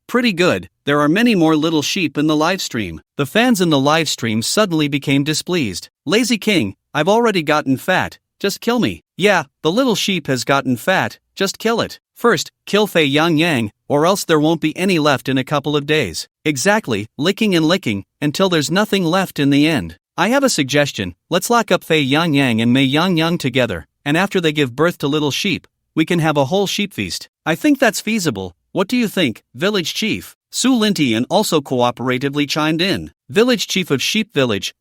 Pretty good. There are many more little sheep in the live stream. The fans in the live stream suddenly became displeased. Lazy King, I've already gotten fat, just kill me. Yeah, the little sheep has gotten fat, just kill it. First, kill Fei Yang, or else there won't be any left in a couple of days. Exactly, licking and licking, until there's nothing left in the end. I have a suggestion, let's lock up Fei Yang and Mei Yang together, and after they give birth to little sheep, we can have a whole sheep feast. I think that's feasible. What do you think, village chief? Su Lintian also cooperatively chimed in. Village chief of Sheep Village,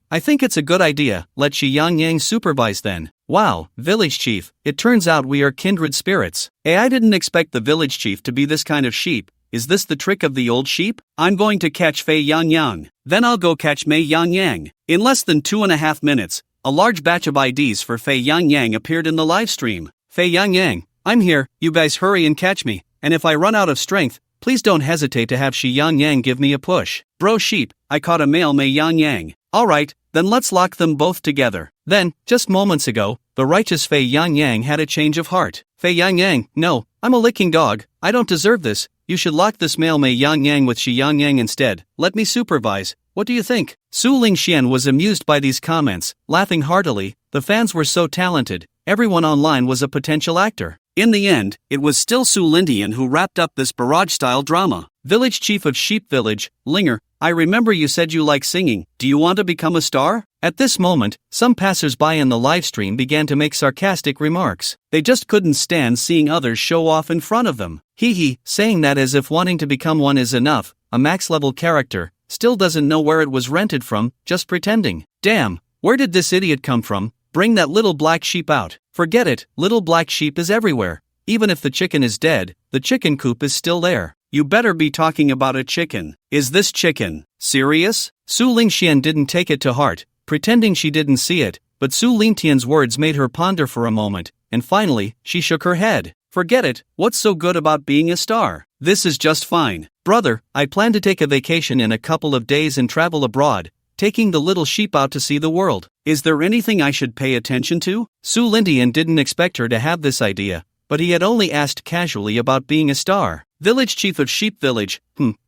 I think it's a good idea, let Shi Yang supervise then. Wow, village chief, it turns out we are kindred spirits. I didn't expect the village chief to be this kind of sheep. Is this the trick of the old sheep? I'm going to catch Fei Yang. Then I'll go catch Mei Yang. In less than 2.5 minutes, a large batch of IDs for Fei Yang appeared in the live stream. Fei Yang, I'm here, you guys hurry and catch me, and if I run out of strength, please don't hesitate to have Shi Yang give me a push. Bro sheep, I caught a male Mei Yang. Alright, then let's lock them both together. Then, just moments ago, the righteous Fei Yang had a change of heart. Fei Yang, no, I'm a licking dog, I don't deserve this. You should lock this male Mei Yang with Shi Yang instead. Let me supervise. What do you think? Su Lingxian was amused by these comments, laughing heartily. The fans were so talented, everyone online was a potential actor. In the end, it was still Su Lintian who wrapped up this barrage-style drama. Village chief of Sheep Village, Linger, I remember you said you like singing. Do you want to become a star? At this moment, some passers-by in the livestream began to make sarcastic remarks. They just couldn't stand seeing others show off in front of them. Saying that as if wanting to become one is enough, a max-level character, still doesn't know where it was rented from, just pretending. Damn, where did this idiot come from? Bring that little black sheep out. Forget it, little black sheep is everywhere. Even if the chicken is dead, the chicken coop is still there. You better be talking about a chicken. Is this chicken serious? Su Lingxian didn't take it to heart, pretending she didn't see it, but Su Lingtian's words made her ponder for a moment, and finally, she shook her head. Forget it, what's so good about being a star? This is just fine. Brother, I plan to take a vacation in a couple of days and travel abroad, taking the little sheep out to see the world. Is there anything I should pay attention to? Su Lingtian didn't expect her to have this idea, but he had only asked casually about being a star. Village chief of Sheep Village,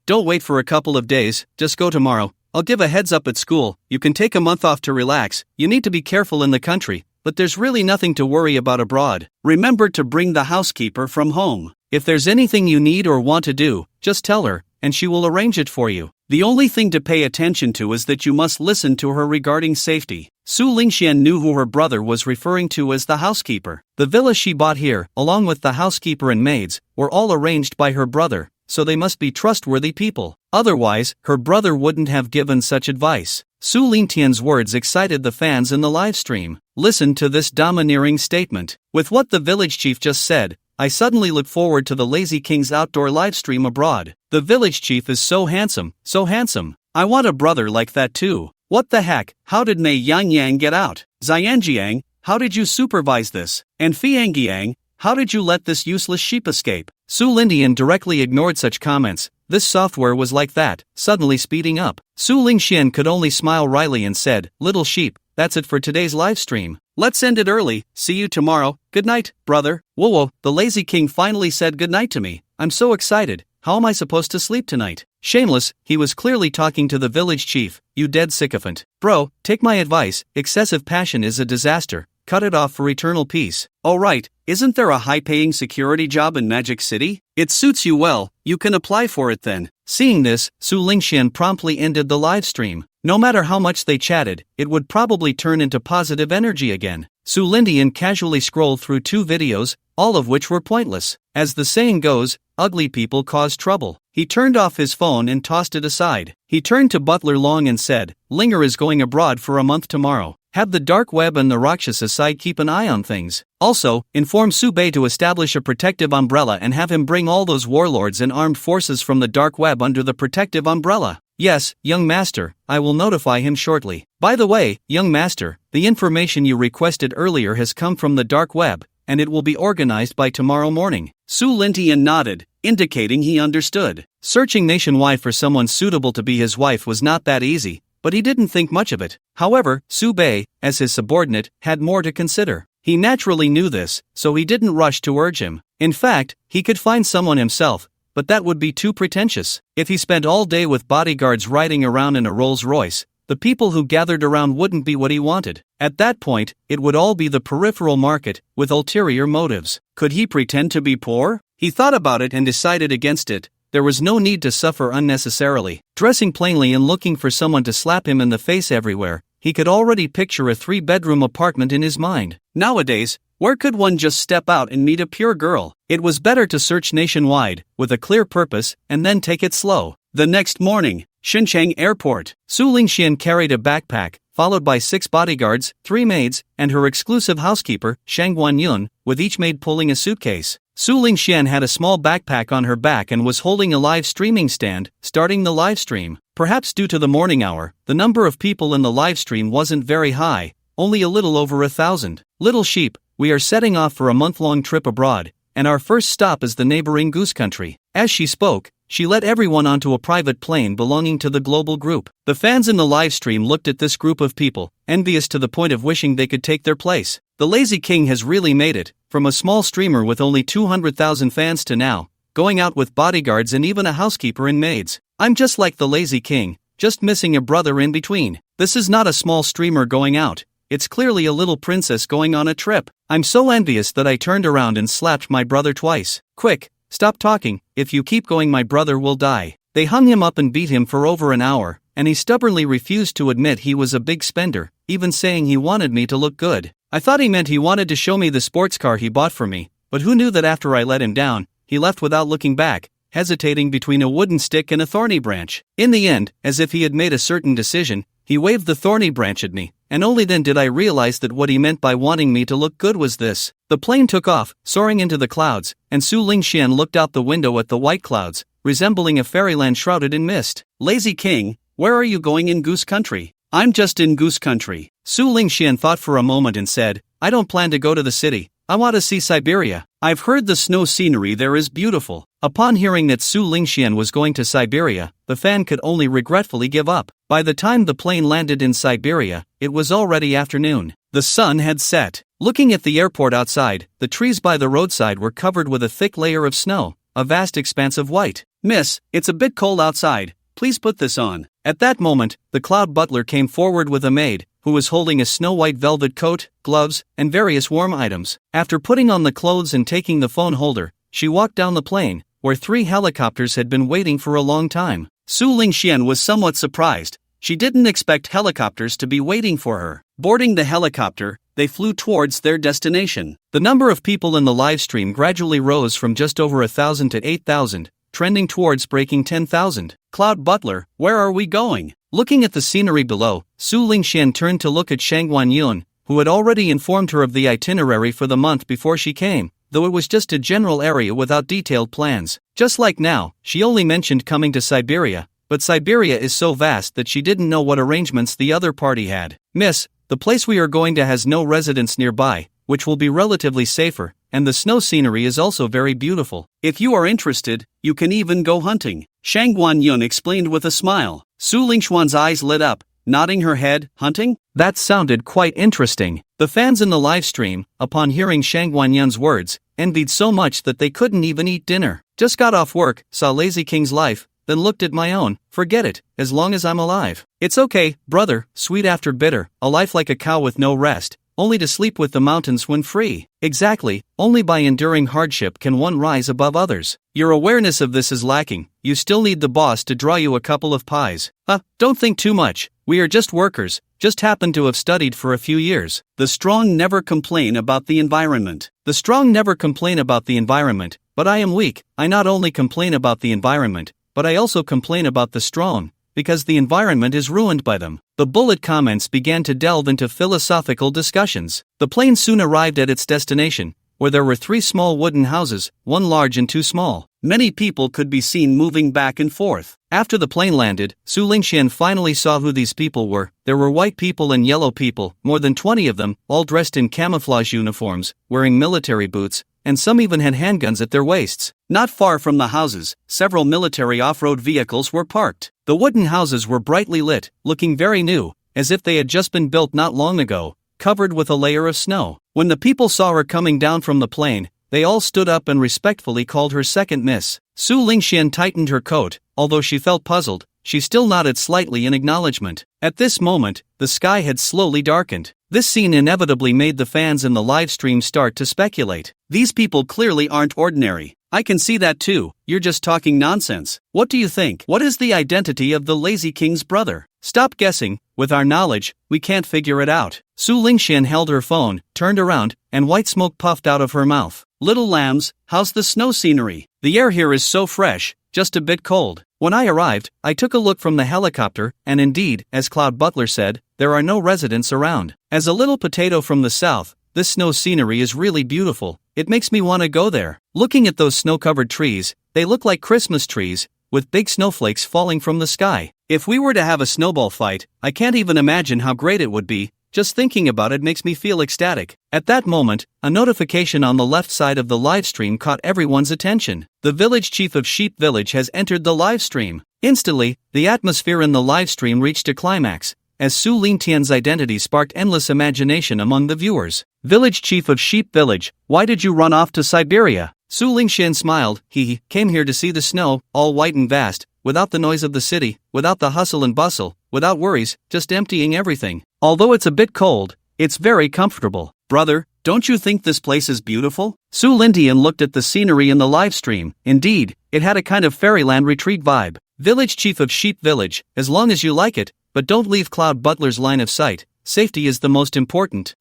don't wait for a couple of days, just go tomorrow. I'll give a heads up at school, you can take a month off to relax, you need to be careful in the country, but there's really nothing to worry about abroad. Remember to bring the housekeeper from home. If there's anything you need or want to do, just tell her, and she will arrange it for you. The only thing to pay attention to is that you must listen to her regarding safety. Su Lingxian knew who her brother was referring to as the housekeeper. The villa she bought here, along with the housekeeper and maids, were all arranged by her brother, so they must be trustworthy people. Otherwise, her brother wouldn't have given such advice. Su Lingtian's words excited the fans in the live stream. Listen to this domineering statement. With what the village chief just said, I suddenly look forward to the Lazy King's outdoor livestream abroad. The village chief is so handsome, so handsome. I want a brother like that too. What the heck, how did Mei Yang get out? Xianjiang, how did you supervise this? And Fiangiang, how did you let this useless sheep escape? Su Lingtian directly ignored such comments. This software was like that, suddenly speeding up. Su Lingxian could only smile wryly and said, Little sheep, that's it for today's live stream. Let's end it early, see you tomorrow, good night, brother. Whoa, the Lazy King finally said good night to me. I'm so excited, how am I supposed to sleep tonight? Shameless, he was clearly talking to the village chief, you dead sycophant. Bro, take my advice, excessive passion is a disaster, cut it off for eternal peace. Oh right, isn't there a high-paying security job in Magic City? It suits you well, you can apply for it then. Seeing this, Su Lingxian promptly ended the live stream. No matter how much they chatted, it would probably turn into positive energy again. Su Lindian casually scrolled through 2 videos, all of which were pointless. As the saying goes, ugly people cause trouble. He turned off his phone and tossed it aside. He turned to Butler Long and said, Linger is going abroad for a month tomorrow. Have the dark web and the Rakshasa side keep an eye on things. Also, inform Su Bei to establish a protective umbrella and have him bring all those warlords and armed forces from the dark web under the protective umbrella. Yes, young master, I will notify him shortly. By the way, young master, the information you requested earlier has come from the dark web, and it will be organized by tomorrow morning. Su Lingxian nodded, indicating he understood. Searching nationwide for someone suitable to be his wife was not that easy, but he didn't think much of it. However, Su Bei, as his subordinate, had more to consider. He naturally knew this, so he didn't rush to urge him. In fact, he could find someone himself, but that would be too pretentious. If he spent all day with bodyguards riding around in a Rolls-Royce, the people who gathered around wouldn't be what he wanted. At that point, it would all be the peripheral market, with ulterior motives. Could he pretend to be poor? He thought about it and decided against it. There was no need to suffer unnecessarily. Dressing plainly and looking for someone to slap him in the face everywhere, he could already picture a 3-bedroom apartment in his mind. Nowadays, where could one just step out and meet a pure girl? It was better to search nationwide, with a clear purpose, and then take it slow. The next morning, Xinchang Airport. Su Lingxian carried a backpack, followed by 6 bodyguards, 3 maids, and her exclusive housekeeper, Shang Guanyun, with each maid pulling a suitcase. Su Lingxian had a small backpack on her back and was holding a live streaming stand, starting the live stream. Perhaps due to the morning hour, the number of people in the live stream wasn't very high, only a little over 1,000. Little sheep, we are setting off for a month-long trip abroad, and our first stop is the neighboring Goose Country. As she spoke, she let everyone onto a private plane belonging to the global group. The fans in the live stream looked at this group of people, envious to the point of wishing they could take their place. The Lazy King has really made it, from a small streamer with only 200,000 fans to now, going out with bodyguards and even a housekeeper and maids. I'm just like the Lazy King, just missing a brother in between. This is not a small streamer going out, it's clearly a little princess going on a trip. I'm so envious that I turned around and slapped my brother twice. Quick, stop talking, if you keep going my brother will die. They hung him up and beat him for over an hour, and he stubbornly refused to admit he was a big spender, even saying he wanted me to look good. I thought he meant he wanted to show me the sports car he bought for me, but who knew that after I let him down, he left without looking back, hesitating between a wooden stick and a thorny branch. In the end, as if he had made a certain decision, he waved the thorny branch at me, and only then did I realize that what he meant by wanting me to look good was this. The plane took off, soaring into the clouds, and Su Lingxian looked out the window at the white clouds, resembling a fairyland shrouded in mist. Lazy King, where are you going in Goose Country? I'm just in Goose Country. Su Lingxian thought for a moment and said, I don't plan to go to the city. I want to see Siberia. I've heard the snow scenery there is beautiful. Upon hearing that Su Lingxian was going to Siberia, the fan could only regretfully give up. By the time the plane landed in Siberia, it was already afternoon. The sun had set. Looking at the airport outside, the trees by the roadside were covered with a thick layer of snow, a vast expanse of white. Miss, it's a bit cold outside. Please put this on. At that moment, the cloud butler came forward with a maid, who was holding a snow-white velvet coat, gloves, and various warm items. After putting on the clothes and taking the phone holder, she walked down the plane, where 3 helicopters had been waiting for a long time. Su Lingxian was somewhat surprised. She didn't expect helicopters to be waiting for her. Boarding the helicopter, they flew towards their destination. The number of people in the live stream gradually rose from just over 1,000 to 8,000, trending towards breaking 10,000. Cloud Butler, where are we going? Looking at the scenery below, Su Lingxian turned to look at Shang Guanyun, who had already informed her of the itinerary for the month before she came, though it was just a general area without detailed plans. Just like now, she only mentioned coming to Siberia, but Siberia is so vast that she didn't know what arrangements the other party had. Miss, the place we are going to has no residents nearby, which will be relatively safer, and the snow scenery is also very beautiful. If you are interested, you can even go hunting. Shang Guanyun explained with a smile. Su Lingxian's eyes lit up, nodding her head. Hunting? That sounded quite interesting. The fans in the live stream, upon hearing Shang Guanyun's words, envied so much that they couldn't even eat dinner. Just got off work, saw Lazy King's life, then looked at my own. Forget it, as long as I'm alive. It's okay, brother, sweet after bitter, a life like a cow with no rest. only to sleep with the mountains when free. Exactly, only by enduring hardship can one rise above others. Your awareness of this is lacking. You still need the boss to draw you a couple of pies. Don't think too much. We are just workers, just happen to have studied for a few years. The strong never complain about the environment. The strong never complain about the environment, but I am weak. I not only complain about the environment, but I also complain about the strong, because the environment is ruined by them. The bullet comments began to delve into philosophical discussions. The plane soon arrived at its destination, where there were 3 small wooden houses, 1 large and 2 small. Many people could be seen moving back and forth. After the plane landed, Su Lingxian finally saw who these people were. There were white people and yellow people, more than 20 of them, all dressed in camouflage uniforms, wearing military boots, and some even had handguns at their waists. Not far from the houses, several military off-road vehicles were parked. The wooden houses were brightly lit, looking very new, as if they had just been built not long ago, covered with a layer of snow. When the people saw her coming down from the plane, they all stood up and respectfully called her second miss. Su Lingxian tightened her coat. Although she felt puzzled, she still nodded slightly in acknowledgement. At this moment, the sky had slowly darkened. This scene inevitably made the fans in the live stream start to speculate. These people clearly aren't ordinary. I can see that too. You're just talking nonsense. What do you think? What is the identity of the Lazy King's brother? Stop guessing. With our knowledge, we can't figure it out. Su Lingxian held her phone, turned around, and white smoke puffed out of her mouth. Little lambs, how's the snow scenery? The air here is so fresh, just a bit cold. When I arrived, I took a look from the helicopter, and indeed, as Cloud Butler said, there are no residents around. As a little potato from the south, this snow scenery is really beautiful. It makes me want to go there. Looking at those snow-covered trees, they look like Christmas trees, with big snowflakes falling from the sky. If we were to have a snowball fight, I can't even imagine how great it would be. Just thinking about it makes me feel ecstatic. At that moment, a notification on the left side of the livestream caught everyone's attention. The village chief of Sheep Village has entered the livestream. Instantly, the atmosphere in the livestream reached a climax, as Su Lingtian's identity sparked endless imagination among the viewers. Village chief of Sheep Village, why did you run off to Siberia? Su Lingxian smiled. He came here to see the snow, all white and vast, without the noise of the city, without the hustle and bustle, without worries, just emptying everything. Although it's a bit cold, it's very comfortable. Brother, don't you think this place is beautiful? Su Lingtian looked at the scenery in the livestream. Indeed, it had a kind of fairyland retreat vibe. Village chief of Sheep Village, as long as you like it, but don't leave Cloud Butler's line of sight. Safety is the most important.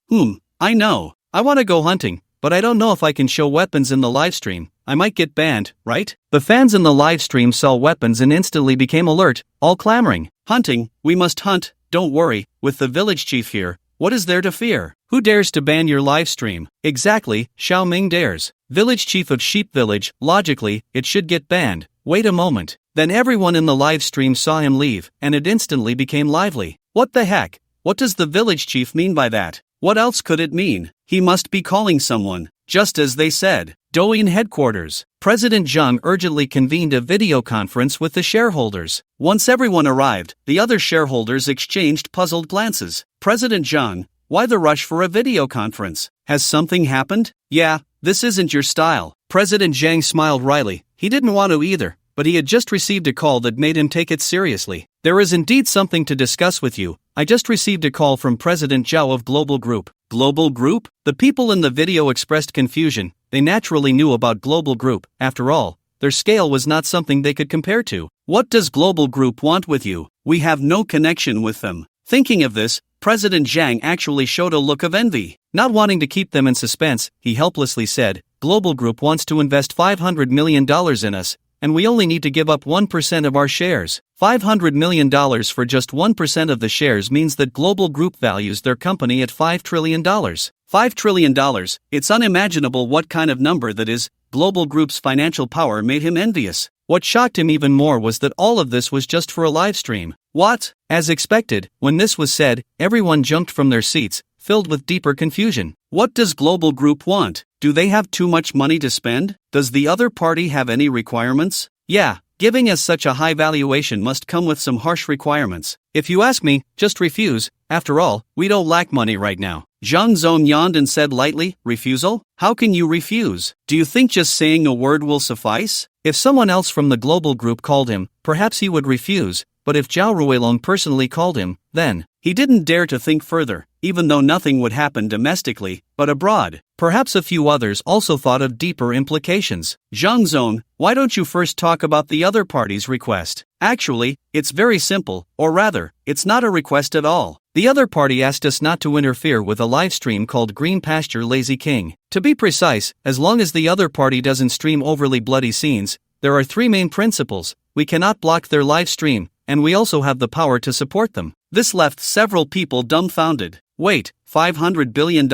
I know. I want to go hunting, but I don't know if I can show weapons in the livestream. I might get banned, right? The fans in the livestream saw weapons and instantly became alert, all clamoring. Hunting, we must hunt. Don't worry, with the village chief here, what is there to fear? Who dares to ban your livestream? Exactly, Xiao Ming dares. Village chief of Sheep Village, logically, it should get banned. Wait a moment. Then everyone in the livestream saw him leave, and it instantly became lively. What the heck? What does the village chief mean by that? What else could it mean? He must be calling someone. Just as they said. Douyin headquarters. President Zhang urgently convened a video conference with the shareholders. Once everyone arrived, the other shareholders exchanged puzzled glances. President Zhang, why the rush for a video conference? Has something happened? Yeah, this isn't your style. President Zhang smiled wryly. He didn't want to either, but he had just received a call that made him take it seriously. There is indeed something to discuss with you. I just received a call from President Zhao of Global Group. Global Group? The people in the video expressed confusion. They naturally knew about Global Group. After all, their scale was not something they could compare to. What does Global Group want with you? We have no connection with them. Thinking of this, President Zhang actually showed a look of envy. Not wanting to keep them in suspense, he helplessly said, Global Group wants to invest $500 million in us, and we only need to give up 1% of our shares. $500 million for just 1% of the shares means that Global Group values their company at $5 trillion. $5 trillion, it's unimaginable what kind of number that is. Global Group's financial power made him envious. What shocked him even more was that all of this was just for a live stream. What? As expected, when this was said, everyone jumped from their seats, filled with deeper confusion. What does Global Group want? Do they have too much money to spend? Does the other party have any requirements? Yeah, giving us such a high valuation must come with some harsh requirements. If you ask me, just refuse. After all, we don't lack money right now. Zhang Zong yawned and said lightly, refusal? How can you refuse? Do you think just saying a word will suffice? If someone else from the Global Group called him, perhaps he would refuse, but if Zhao Ruilong personally called him, then he didn't dare to think further. even though nothing would happen domestically, but abroad. Perhaps a few others also thought of deeper implications. Zhang Zong, why don't you first talk about the other party's request? Actually, it's very simple, or rather, it's not a request at all. The other party asked us not to interfere with a live stream called Green Pasture Lazy King. To be precise, as long as the other party doesn't stream overly bloody scenes, there are 3 main principles. We cannot block their live stream, and we also have the power to support them. This left several people dumbfounded. Wait, $500 billion,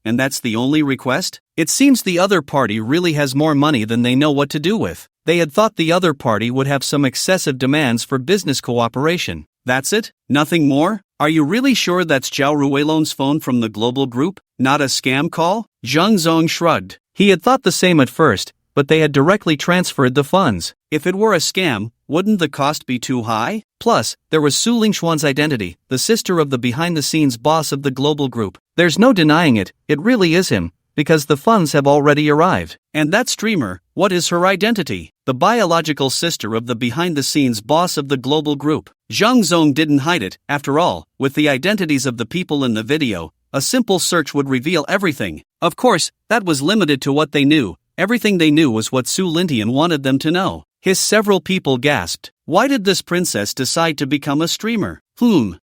and that's the only request? It seems the other party really has more money than they know what to do with. They had thought the other party would have some excessive demands for business cooperation. That's it? Nothing more? Are you really sure that's Zhao Ruilong's phone from the global group, not a scam call? Zhang Zong shrugged. He had thought the same at first, but they had directly transferred the funds. If it were a scam, wouldn't the cost be too high? Plus, there was Su Lingxuan's identity, the sister of the behind-the-scenes boss of the global group. There's no denying it, it really is him, because the funds have already arrived. And that streamer, what is her identity? The biological sister of the behind-the-scenes boss of the global group. Zhang Zong didn't hide it. After all, with the identities of the people in the video, a simple search would reveal everything. Of course, that was limited to what they knew. Everything they knew was what Su Lintian wanted them to know. Several people gasped. Why did this princess decide to become a streamer?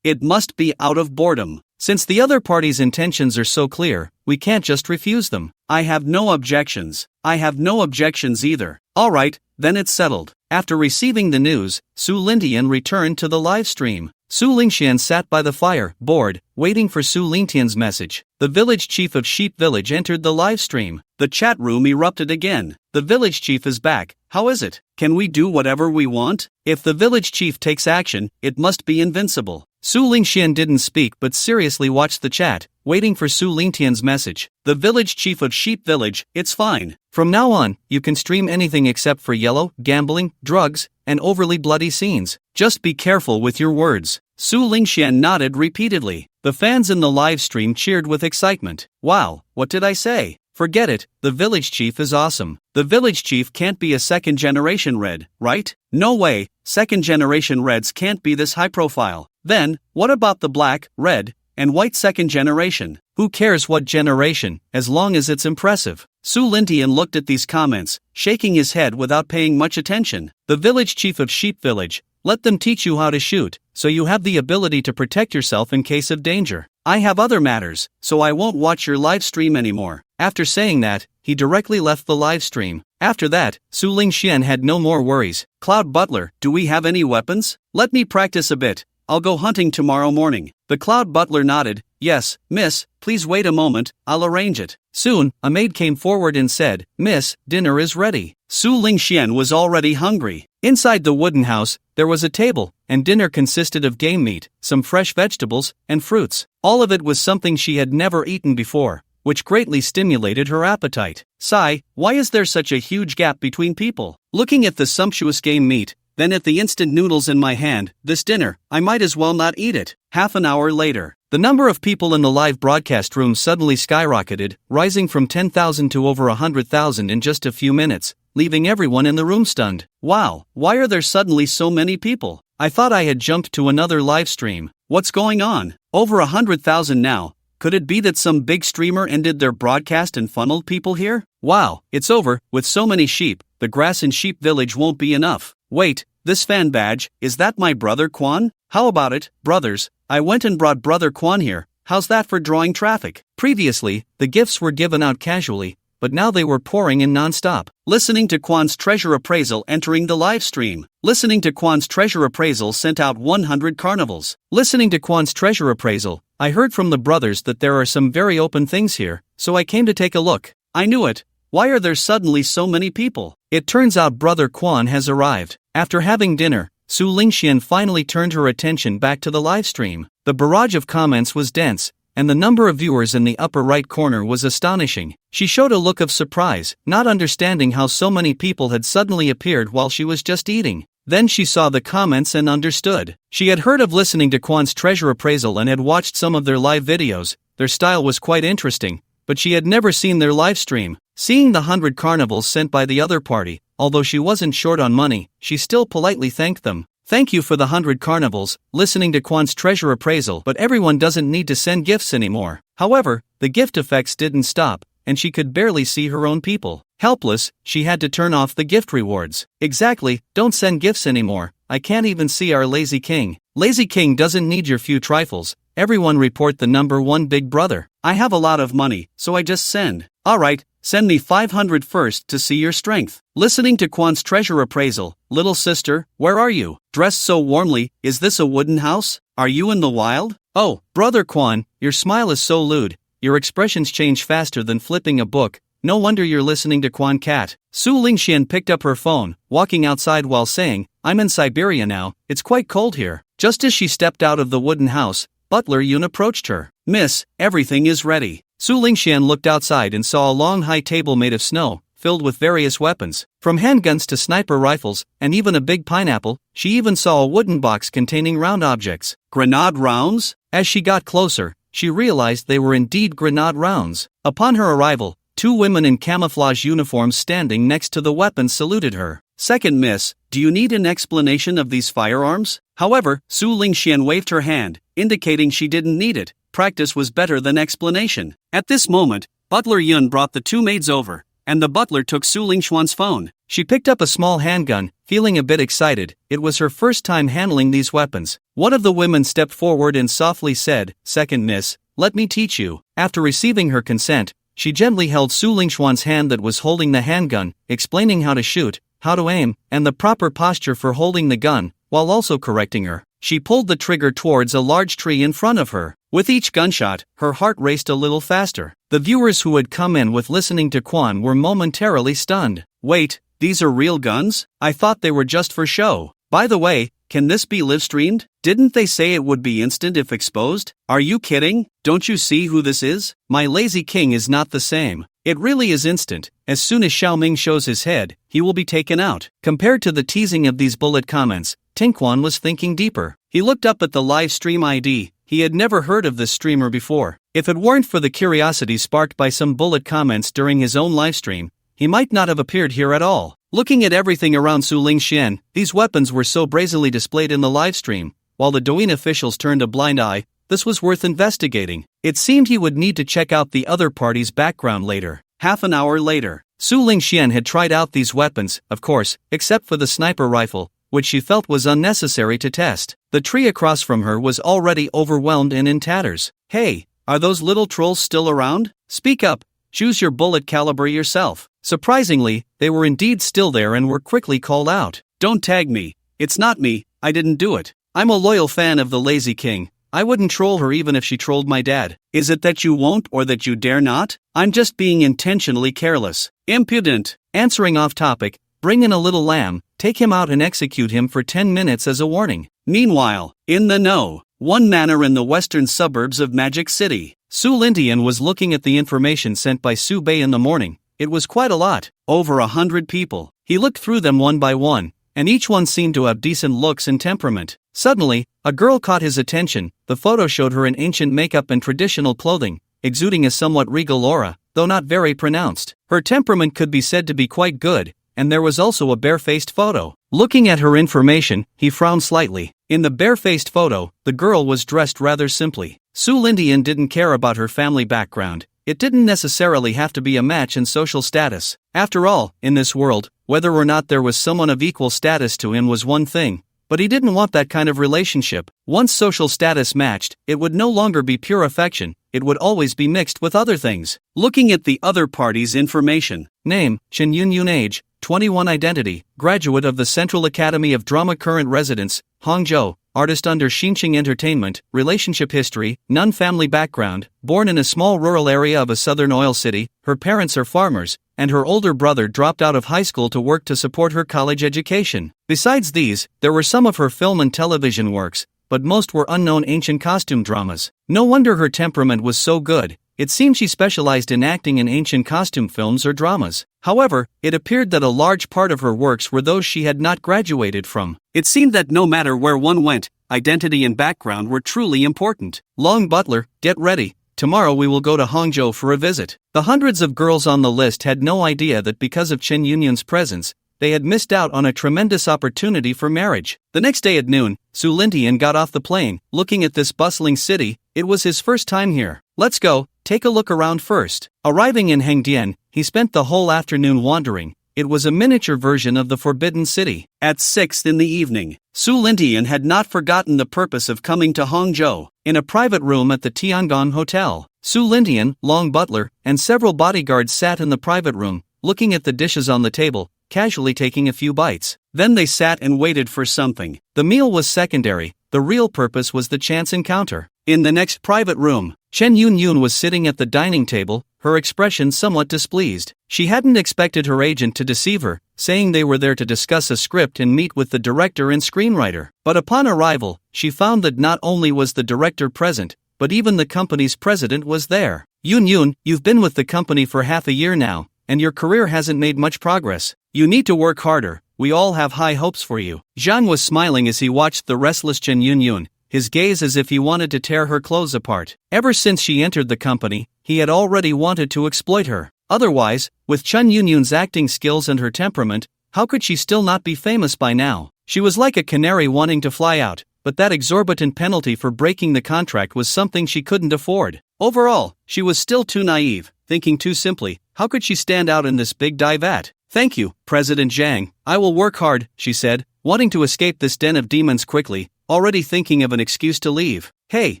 It must be out of boredom. Since the other party's intentions are so clear, we can't just refuse them. I have no objections. I have no objections either. Alright, then it's settled. After receiving the news, Su Lintian returned to the live stream. Su Lingxian sat by the fire, bored, waiting for Su Lingtian's message. The village chief of Sheep Village entered the live stream. The chat room erupted again. The village chief is back. How is it? Can we do whatever we want? If the village chief takes action, it must be invincible. Su Lingxian didn't speak but seriously watched the chat, waiting for Su Lingtian's message. The village chief of Sheep Village, it's fine. From now on, you can stream anything except for yellow, gambling, drugs, and overly bloody scenes. Just be careful with your words. Su Lingxian nodded repeatedly. The fans in the live stream cheered with excitement. Wow, what did I say? Forget it, the village chief is awesome. The village chief can't be a second-generation red, right? No way, second-generation reds can't be this high profile. Then, what about the black, red, and white second generation? Who cares what generation, as long as it's impressive? Su Lintian looked at these comments, shaking his head without paying much attention. The village chief of Sheep Village, let them teach you how to shoot, so you have the ability to protect yourself in case of danger. I have other matters, so I won't watch your live stream anymore. After saying that, he directly left the live stream. After that, Su Lingxian had no more worries. Cloud Butler, do we have any weapons? Let me practice a bit. I'll go hunting tomorrow morning. The Cloud Butler nodded. Yes, miss, please wait a moment, I'll arrange it. Soon, a maid came forward and said, Miss, dinner is ready. Su Lingxian was already hungry. Inside the wooden house, there was a table, and dinner consisted of game meat, some fresh vegetables, and fruits. All of it was something she had never eaten before, which greatly stimulated her appetite. Sigh, why is there such a huge gap between people? Looking at the sumptuous game meat, then at the instant noodles in my hand, this dinner, I might as well not eat it. Half an hour later, the number of people in the live broadcast room suddenly skyrocketed, rising from 10,000 to over 100,000 in just a few minutes, leaving everyone in the room stunned. Wow, why are there suddenly so many people? I thought I had jumped to another live stream. What's going on? Over 100,000 now. Could it be that some big streamer ended their broadcast and funneled people here? Wow, it's over. With so many sheep, the grass in Sheep Village won't be enough. Wait, this fan badge, is that my brother Quan? How about it, brothers? I went and brought brother Quan here. How's that for drawing traffic? Previously, the gifts were given out casually, but now they were pouring in non-stop. Listening to Quan's treasure appraisal entering the live stream. Listening to Quan's treasure appraisal sent out 100 carnivals. Listening to Quan's treasure appraisal, I heard from the brothers that there are some very open things here, so I came to take a look. I knew it. Why are there suddenly so many people? It turns out brother Quan has arrived. After having dinner, Su Lingxian finally turned her attention back to the live stream. The barrage of comments was dense, and the number of viewers in the upper right corner was astonishing. She showed a look of surprise, not understanding how so many people had suddenly appeared while she was just eating. Then she saw the comments and understood. She had heard of listening to Quan's treasure appraisal and had watched some of their live videos. Their style was quite interesting, but she had never seen their live stream. Seeing the 100 carnivals sent by the other party, although she wasn't short on money, she still politely thanked them. Thank you for the 100 carnivals, listening to Kwan's treasure appraisal, but everyone doesn't need to send gifts anymore. However, the gift effects didn't stop, and she could barely see her own people. Helpless, she had to turn off the gift rewards. Exactly, don't send gifts anymore. I can't even see our lazy king. Lazy king doesn't need your few trifles. Everyone report the number one big brother. I have a lot of money, so I just send. Alright, send me 500 first to see your strength. Listening to Kwan's treasure appraisal. Little sister, where are you? Dressed so warmly, is this a wooden house? Are you in the wild? Oh, brother Kwan, your smile is so lewd. Your expressions change faster than flipping a book. No wonder you're listening to Kwan Cat. Su Lingxian picked up her phone, walking outside while saying, I'm in Siberia now, it's quite cold here. Just as she stepped out of the wooden house, Butler Yun approached her. Miss, everything is ready. Su Lingxian looked outside and saw a long high table made of snow, filled with various weapons, from handguns to sniper rifles, and even a big pineapple. She even saw a wooden box containing round objects. Grenade rounds? As she got closer, she realized they were indeed grenade rounds. Upon her arrival, 2 women in camouflage uniforms standing next to the weapons saluted her. Second miss, do you need an explanation of these firearms? However, Su Lingxian waved her hand, indicating she didn't need it. Practice was better than explanation. At this moment, Butler Yun brought the 2 maids over, and the butler took Su Lingxian's phone. She picked up a small handgun, feeling a bit excited. It was her first time handling these weapons. One of the women stepped forward and softly said, Second miss, let me teach you. After receiving her consent, she gently held Su Lingxian's hand that was holding the handgun, explaining how to shoot, how to aim, and the proper posture for holding the gun, while also correcting her. She pulled the trigger towards a large tree in front of her. With each gunshot, her heart raced a little faster. The viewers who had come in with listening to Kwan were momentarily stunned. Wait, these are real guns? I thought they were just for show. By the way, can this be live-streamed? Didn't they say it would be instant if exposed? Are you kidding? Don't you see who this is? My lazy king is not the same. It really is instant. As soon as Xiaoming shows his head, he will be taken out. Compared to the teasing of these bullet comments, Tinquan was thinking deeper. He looked up at the live stream ID. He had never heard of this streamer before. If it weren't for the curiosity sparked by some bullet comments during his own livestream, he might not have appeared here at all. Looking at everything around Su Lingxian, these weapons were so brazenly displayed in the livestream, while the Douyin officials turned a blind eye. This was worth investigating. It seemed he would need to check out the other party's background later. Half an hour later, Su Lingxian had tried out these weapons, of course, except for the sniper rifle, which she felt was unnecessary to test. The tree across from her was already overwhelmed and in tatters. Hey, are those little trolls still around? Speak up, choose your bullet caliber yourself. Surprisingly, they were indeed still there and were quickly called out. Don't tag me, it's not me, I didn't do it. I'm a loyal fan of the Lazy King. I wouldn't troll her even if she trolled my dad. Is it that you won't or that you dare not? I'm just being intentionally careless. Impudent. Answering off topic, bring in a little lamb, take him out and execute him for 10 minutes as a warning. Meanwhile, in the know, one manor in the western suburbs of Magic City. Su Lintian was looking at the information sent by Su Bei in the morning. It was quite a lot, over 100 people. He looked through them one by one, and each one seemed to have decent looks and temperament. Suddenly, a girl caught his attention. The photo showed her in ancient makeup and traditional clothing, exuding a somewhat regal aura, though not very pronounced. Her temperament could be said to be quite good, and there was also a bare-faced photo. Looking at her information, he frowned slightly. In the bare-faced photo, the girl was dressed rather simply. Su Lintian didn't care about her family background. It didn't necessarily have to be a match in social status. After all, in this world, whether or not there was someone of equal status to him was one thing. But he didn't want that kind of relationship. Once social status matched, it would no longer be pure affection, it would always be mixed with other things. Looking at the other party's information. Name, Chen Yunyun. Age, 21. Identity, graduate of the Central Academy of Drama. Current residence, Hangzhou. Artist under Xinqing Entertainment. Relationship history, none. Family background, born in a small rural area of a southern oil city. Her parents are farmers, and her older brother dropped out of high school to work to support her college education. Besides these, there were some of her film and television works, but most were unknown ancient costume dramas. No wonder her temperament was so good. It seemed she specialized in acting in ancient costume films or dramas. However, it appeared that a large part of her works were those she had not graduated from. It seemed that no matter where one went, identity and background were truly important. Long Butler, get ready. Tomorrow we will go to Hangzhou for a visit. The hundreds of girls on the list had no idea that because of Chen Yunyun's presence, they had missed out on a tremendous opportunity for marriage. The next day at noon, Su Lintian got off the plane. Looking at this bustling city, it was his first time here. Let's go, take a look around first. Arriving in Hengdian, he spent the whole afternoon wandering. It was a miniature version of the Forbidden City. At 6 in the evening, Su Lintian had not forgotten the purpose of coming to Hangzhou. In a private room at the Tiangong Hotel, Su Lintian, Long Butler, and several bodyguards sat in the private room, looking at the dishes on the table, casually taking a few bites. Then they sat and waited for something. The meal was secondary, the real purpose was the chance encounter. In the next private room, Chen Yunyun was sitting at the dining table, her expression somewhat displeased. She hadn't expected her agent to deceive her, saying they were there to discuss a script and meet with the director and screenwriter. But upon arrival, she found that not only was the director present, but even the company's president was there. Yunyun, you've been with the company for half a year now, and your career hasn't made much progress. You need to work harder, we all have high hopes for you. Zhang was smiling as he watched the restless Chen Yunyun, his gaze as if he wanted to tear her clothes apart. Ever since she entered the company, he had already wanted to exploit her. Otherwise, with Chen Yunyun's acting skills and her temperament, how could she still not be famous by now? She was like a canary wanting to fly out, but that exorbitant penalty for breaking the contract was something she couldn't afford. Overall, she was still too naive, thinking too simply, how could she stand out in this big divat? Thank you, President Zhang, I will work hard, she said, wanting to escape this den of demons quickly, already thinking of an excuse to leave. Hey,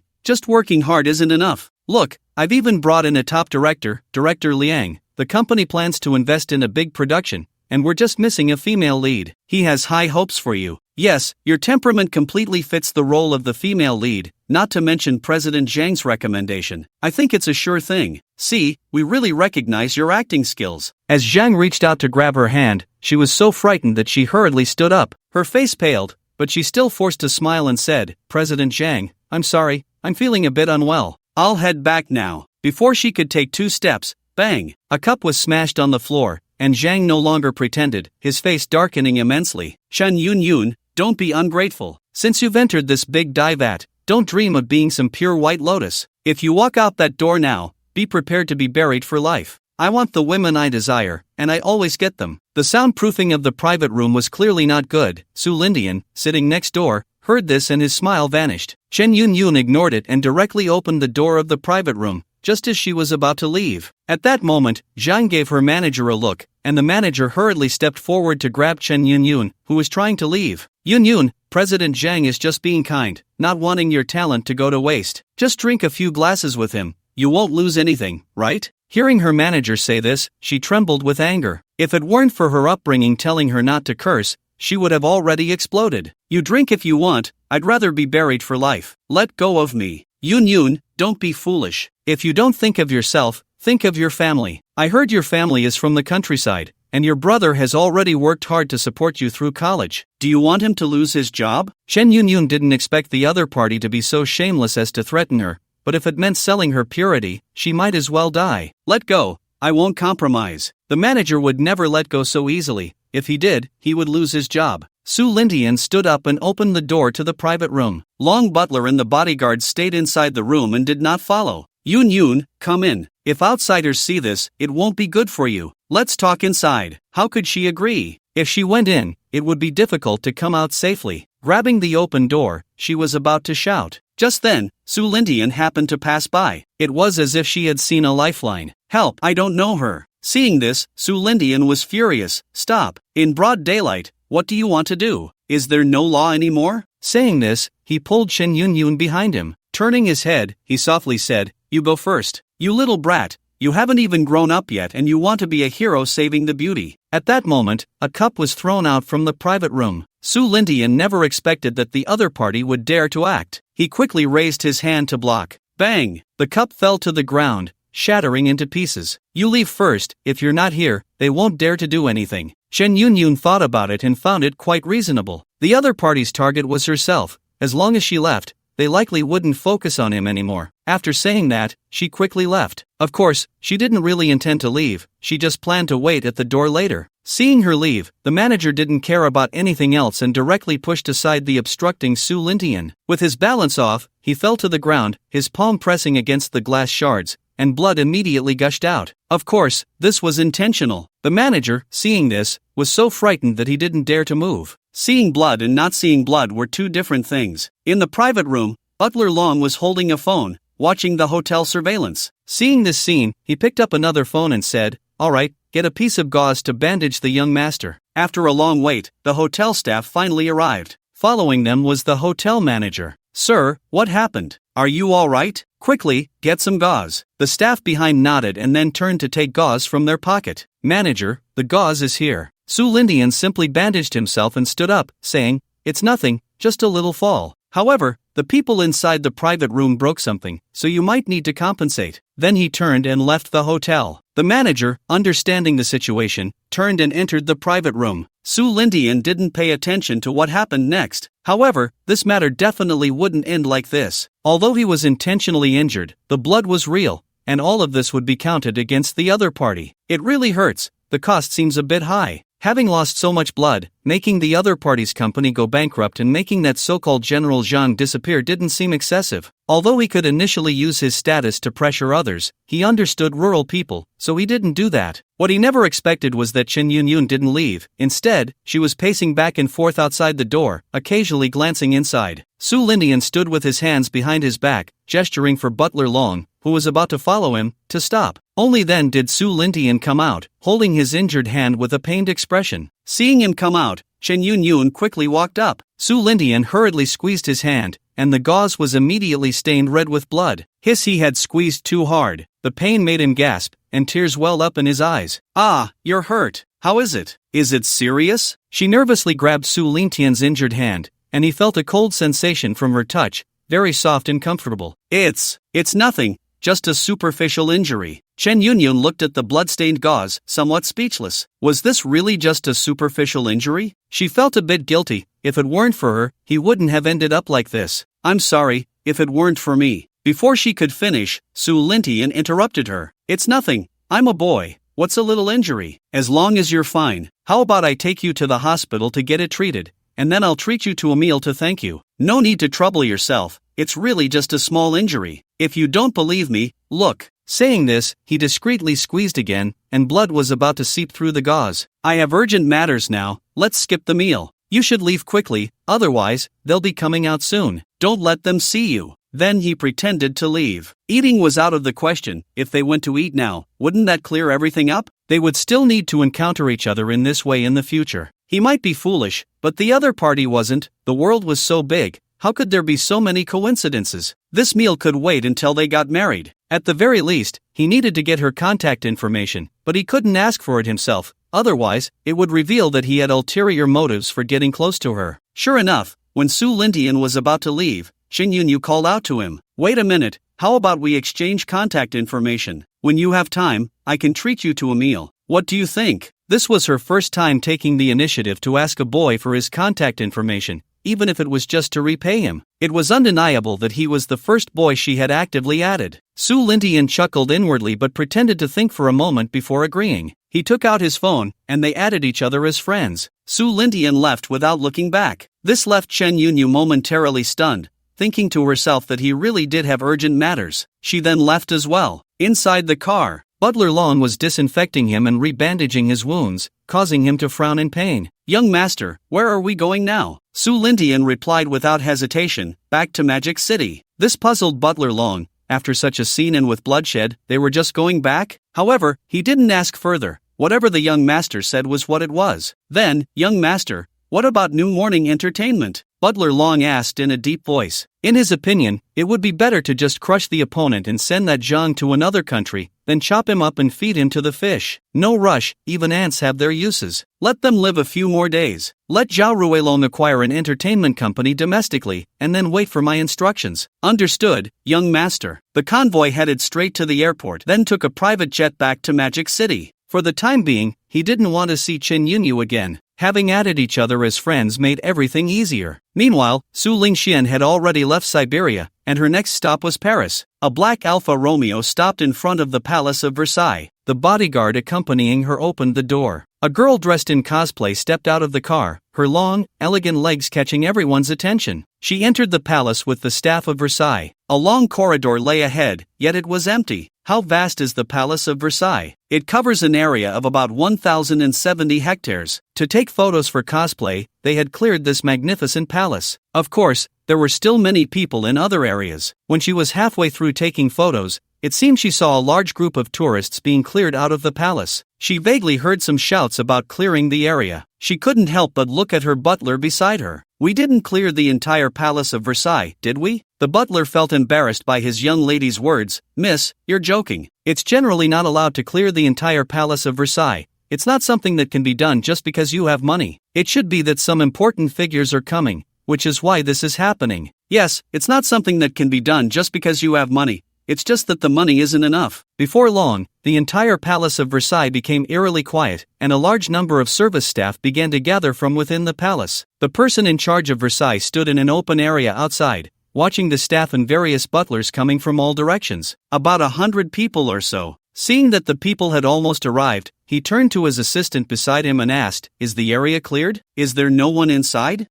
just working hard isn't enough. Look, I've even brought in a top director, Director Liang. The company plans to invest in a big production, and we're just missing a female lead. He has high hopes for you. Yes, your temperament completely fits the role of the female lead, not to mention President Zhang's recommendation. I think it's a sure thing. See, we really recognize your acting skills. As Zhang reached out to grab her hand, she was so frightened that she hurriedly stood up. Her face paled, but she still forced a smile and said, President Zhang, I'm sorry, I'm feeling a bit unwell. I'll head back now. Before she could take 2 steps, bang! A cup was smashed on the floor, and Zhang no longer pretended, his face darkening immensely. Chen Yunyun, don't be ungrateful. Since you've entered this big divat, don't dream of being some pure white lotus. If you walk out that door now, be prepared to be buried for life. I want the women I desire, and I always get them. The soundproofing of the private room was clearly not good. Su Lintian, sitting next door, heard this and his smile vanished. Chen Yunyun ignored it and directly opened the door of the private room, just as she was about to leave. At that moment, Zhang gave her manager a look, and the manager hurriedly stepped forward to grab Chen Yunyun, who was trying to leave. Yunyun, President Zhang is just being kind, not wanting your talent to go to waste. Just drink a few glasses with him, you won't lose anything, right? Hearing her manager say this, she trembled with anger. If it weren't for her upbringing telling her not to curse, she would have already exploded. You drink if you want, I'd rather be buried for life. Let go of me. Yunyun, don't be foolish. If you don't think of yourself, think of your family. I heard your family is from the countryside, and your brother has already worked hard to support you through college. Do you want him to lose his job? Chen Yunyun didn't expect the other party to be so shameless as to threaten her, but if it meant selling her purity, she might as well die. Let go, I won't compromise. The manager would never let go so easily. If he did, he would lose his job. Su Lintian stood up and opened the door to the private room. Long Butler and the bodyguard stayed inside the room and did not follow. Yunyun, come in. If outsiders see this, it won't be good for you. Let's talk inside. How could she agree? If she went in, it would be difficult to come out safely. Grabbing the open door, she was about to shout. Just then, Su Lintian happened to pass by. It was as if she had seen a lifeline. Help, I don't know her. Seeing this, Su Lintian was furious. Stop. In broad daylight, what do you want to do? Is there no law anymore? Saying this, he pulled Chen Yunyun behind him. Turning his head, he softly said, You go first. You little brat, you haven't even grown up yet and you want to be a hero saving the beauty. At that moment, a cup was thrown out from the private room. Su Lintian never expected that the other party would dare to act. He quickly raised his hand to block. Bang! The cup fell to the ground, shattering into pieces. You leave first, if you're not here, they won't dare to do anything. Chen Yunyun thought about it and found it quite reasonable. The other party's target was herself. As long as she left, they likely wouldn't focus on him anymore. After saying that, she quickly left. Of course, she didn't really intend to leave, she just planned to wait at the door later. Seeing her leave, the manager didn't care about anything else and directly pushed aside the obstructing Su Lintian. With his balance off, he fell to the ground, his palm pressing against the glass shards, and blood immediately gushed out. Of course, this was intentional. The manager, seeing this, was so frightened that he didn't dare to move. Seeing blood and not seeing blood were two different things. In the private room, Butler Long was holding a phone, watching the hotel surveillance. Seeing this scene, he picked up another phone and said, "Alright, get a piece of gauze to bandage the young master." After a long wait, the hotel staff finally arrived. Following them was the hotel manager. "Sir, what happened? Are you alright? Quickly, get some gauze." The staff behind nodded and then turned to take gauze from their pocket. "Manager, the gauze is here." Su Lindian simply bandaged himself and stood up, saying, "It's nothing, just a little fall. However, the people inside the private room broke something, so you might need to compensate." Then he turned and left the hotel. The manager, understanding the situation, turned and entered the private room. Su Lindian didn't pay attention to what happened next. However, this matter definitely wouldn't end like this. Although he was intentionally injured, the blood was real, and all of this would be counted against the other party. It really hurts. The cost seems a bit high. Having lost so much blood, making the other party's company go bankrupt and making that so-called General Zhang disappear didn't seem excessive. Although he could initially use his status to pressure others, he understood rural people, so he didn't do that. What he never expected was that Chen Yunyun didn't leave. Instead, she was pacing back and forth outside the door, occasionally glancing inside. Su Lindian stood with his hands behind his back, gesturing for Butler Long, who was about to follow him, to stop. Only then did Su Lindian come out, holding his injured hand with a pained expression. Seeing him come out, Chen Yunyun quickly walked up. Su Lindian hurriedly squeezed his hand, and the gauze was immediately stained red with blood. He had squeezed too hard. The pain made him gasp, and tears welled up in his eyes. "Ah, you're hurt. How is it? Is it serious?" She nervously grabbed Su Lintian's injured hand, and he felt a cold sensation from her touch, very soft and comfortable. It's nothing, just a superficial injury." Chen Yunyun looked at the blood-stained gauze, somewhat speechless. Was this really just a superficial injury? She felt a bit guilty. If it weren't for her, he wouldn't have ended up like this. "I'm sorry, if it weren't for me." Before she could finish, Su Lintian interrupted her. "It's nothing. I'm a boy. What's a little injury? As long as you're fine, how about I take you to the hospital to get it treated, and then I'll treat you to a meal to thank you. No need to trouble yourself. It's really just a small injury. If you don't believe me, look." Saying this, he discreetly squeezed again, and blood was about to seep through the gauze. "I have urgent matters now, let's skip the meal. You should leave quickly, otherwise, they'll be coming out soon. Don't let them see you." Then he pretended to leave. Eating was out of the question. If they went to eat now, wouldn't that clear everything up? They would still need to encounter each other in this way in the future. He might be foolish, but the other party wasn't. The world was so big. How could there be so many coincidences? This meal could wait until they got married. At the very least, he needed to get her contact information, but he couldn't ask for it himself. Otherwise, it would reveal that he had ulterior motives for getting close to her. Sure enough, when Su Lindian was about to leave, Shin Yunyu called out to him. "Wait a minute, how about we exchange contact information? When you have time, I can treat you to a meal. What do you think?" This was her first time taking the initiative to ask a boy for his contact information, even if it was just to repay him. It was undeniable that he was the first boy she had actively added. Su Lindian chuckled inwardly but pretended to think for a moment before agreeing. He took out his phone, and they added each other as friends. Su Lindian left without looking back. This left Chen Yunyu momentarily stunned, thinking to herself that he really did have urgent matters. She then left as well. Inside the car, Butler Long was disinfecting him and rebandaging his wounds, causing him to frown in pain. "Young master, where are we going now?" Su Lindian replied without hesitation, "Back to Magic City." This puzzled Butler Long. After such a scene and with bloodshed, they were just going back? However, he didn't ask further. Whatever the young master said was what it was. Then, "Young master, what about new morning entertainment?" Butler Long asked in a deep voice. In his opinion, it would be better to just crush the opponent and send that Zhang to another country, then chop him up and feed him to the fish. No rush, even ants have their uses. Let them live a few more days. Let Zhao Ruilong acquire an entertainment company domestically, and then wait for my instructions. Understood, young master. The convoy headed straight to the airport, then took a private jet back to Magic City. For the time being, he didn't want to see Chen Yunyu again. Having added each other as friends made everything easier. Meanwhile, Su Lingxian had already left Siberia, and her next stop was Paris. A black Alfa Romeo stopped in front of the Palace of Versailles. The bodyguard accompanying her opened the door. A girl dressed in cosplay stepped out of the car, her long, elegant legs catching everyone's attention. She entered the palace with the staff of Versailles. A long corridor lay ahead, yet it was empty. How vast is the Palace of Versailles? It covers an area of about 1,070 hectares. To take photos for cosplay, they had cleared this magnificent palace. Of course, there were still many people in other areas. When she was halfway through taking photos, it seemed she saw a large group of tourists being cleared out of the palace. She vaguely heard some shouts about clearing the area. She couldn't help but look at her butler beside her. We didn't clear the entire Palace of Versailles, did we? The butler felt embarrassed by his young lady's words. Miss, you're joking. It's generally not allowed to clear the entire Palace of Versailles. It's not something that can be done just because you have money. It should be that some important figures are coming, which is why this is happening. Yes, it's not something that can be done just because you have money. It's just that the money isn't enough. Before long, the entire Palace of Versailles became eerily quiet, and a large number of service staff began to gather from within the palace. The person in charge of Versailles stood in an open area outside, watching the staff and various butlers coming from all directions. About 100 people or so. Seeing that the people had almost arrived, he turned to his assistant beside him and asked, "Is the area cleared? Is there no one inside?"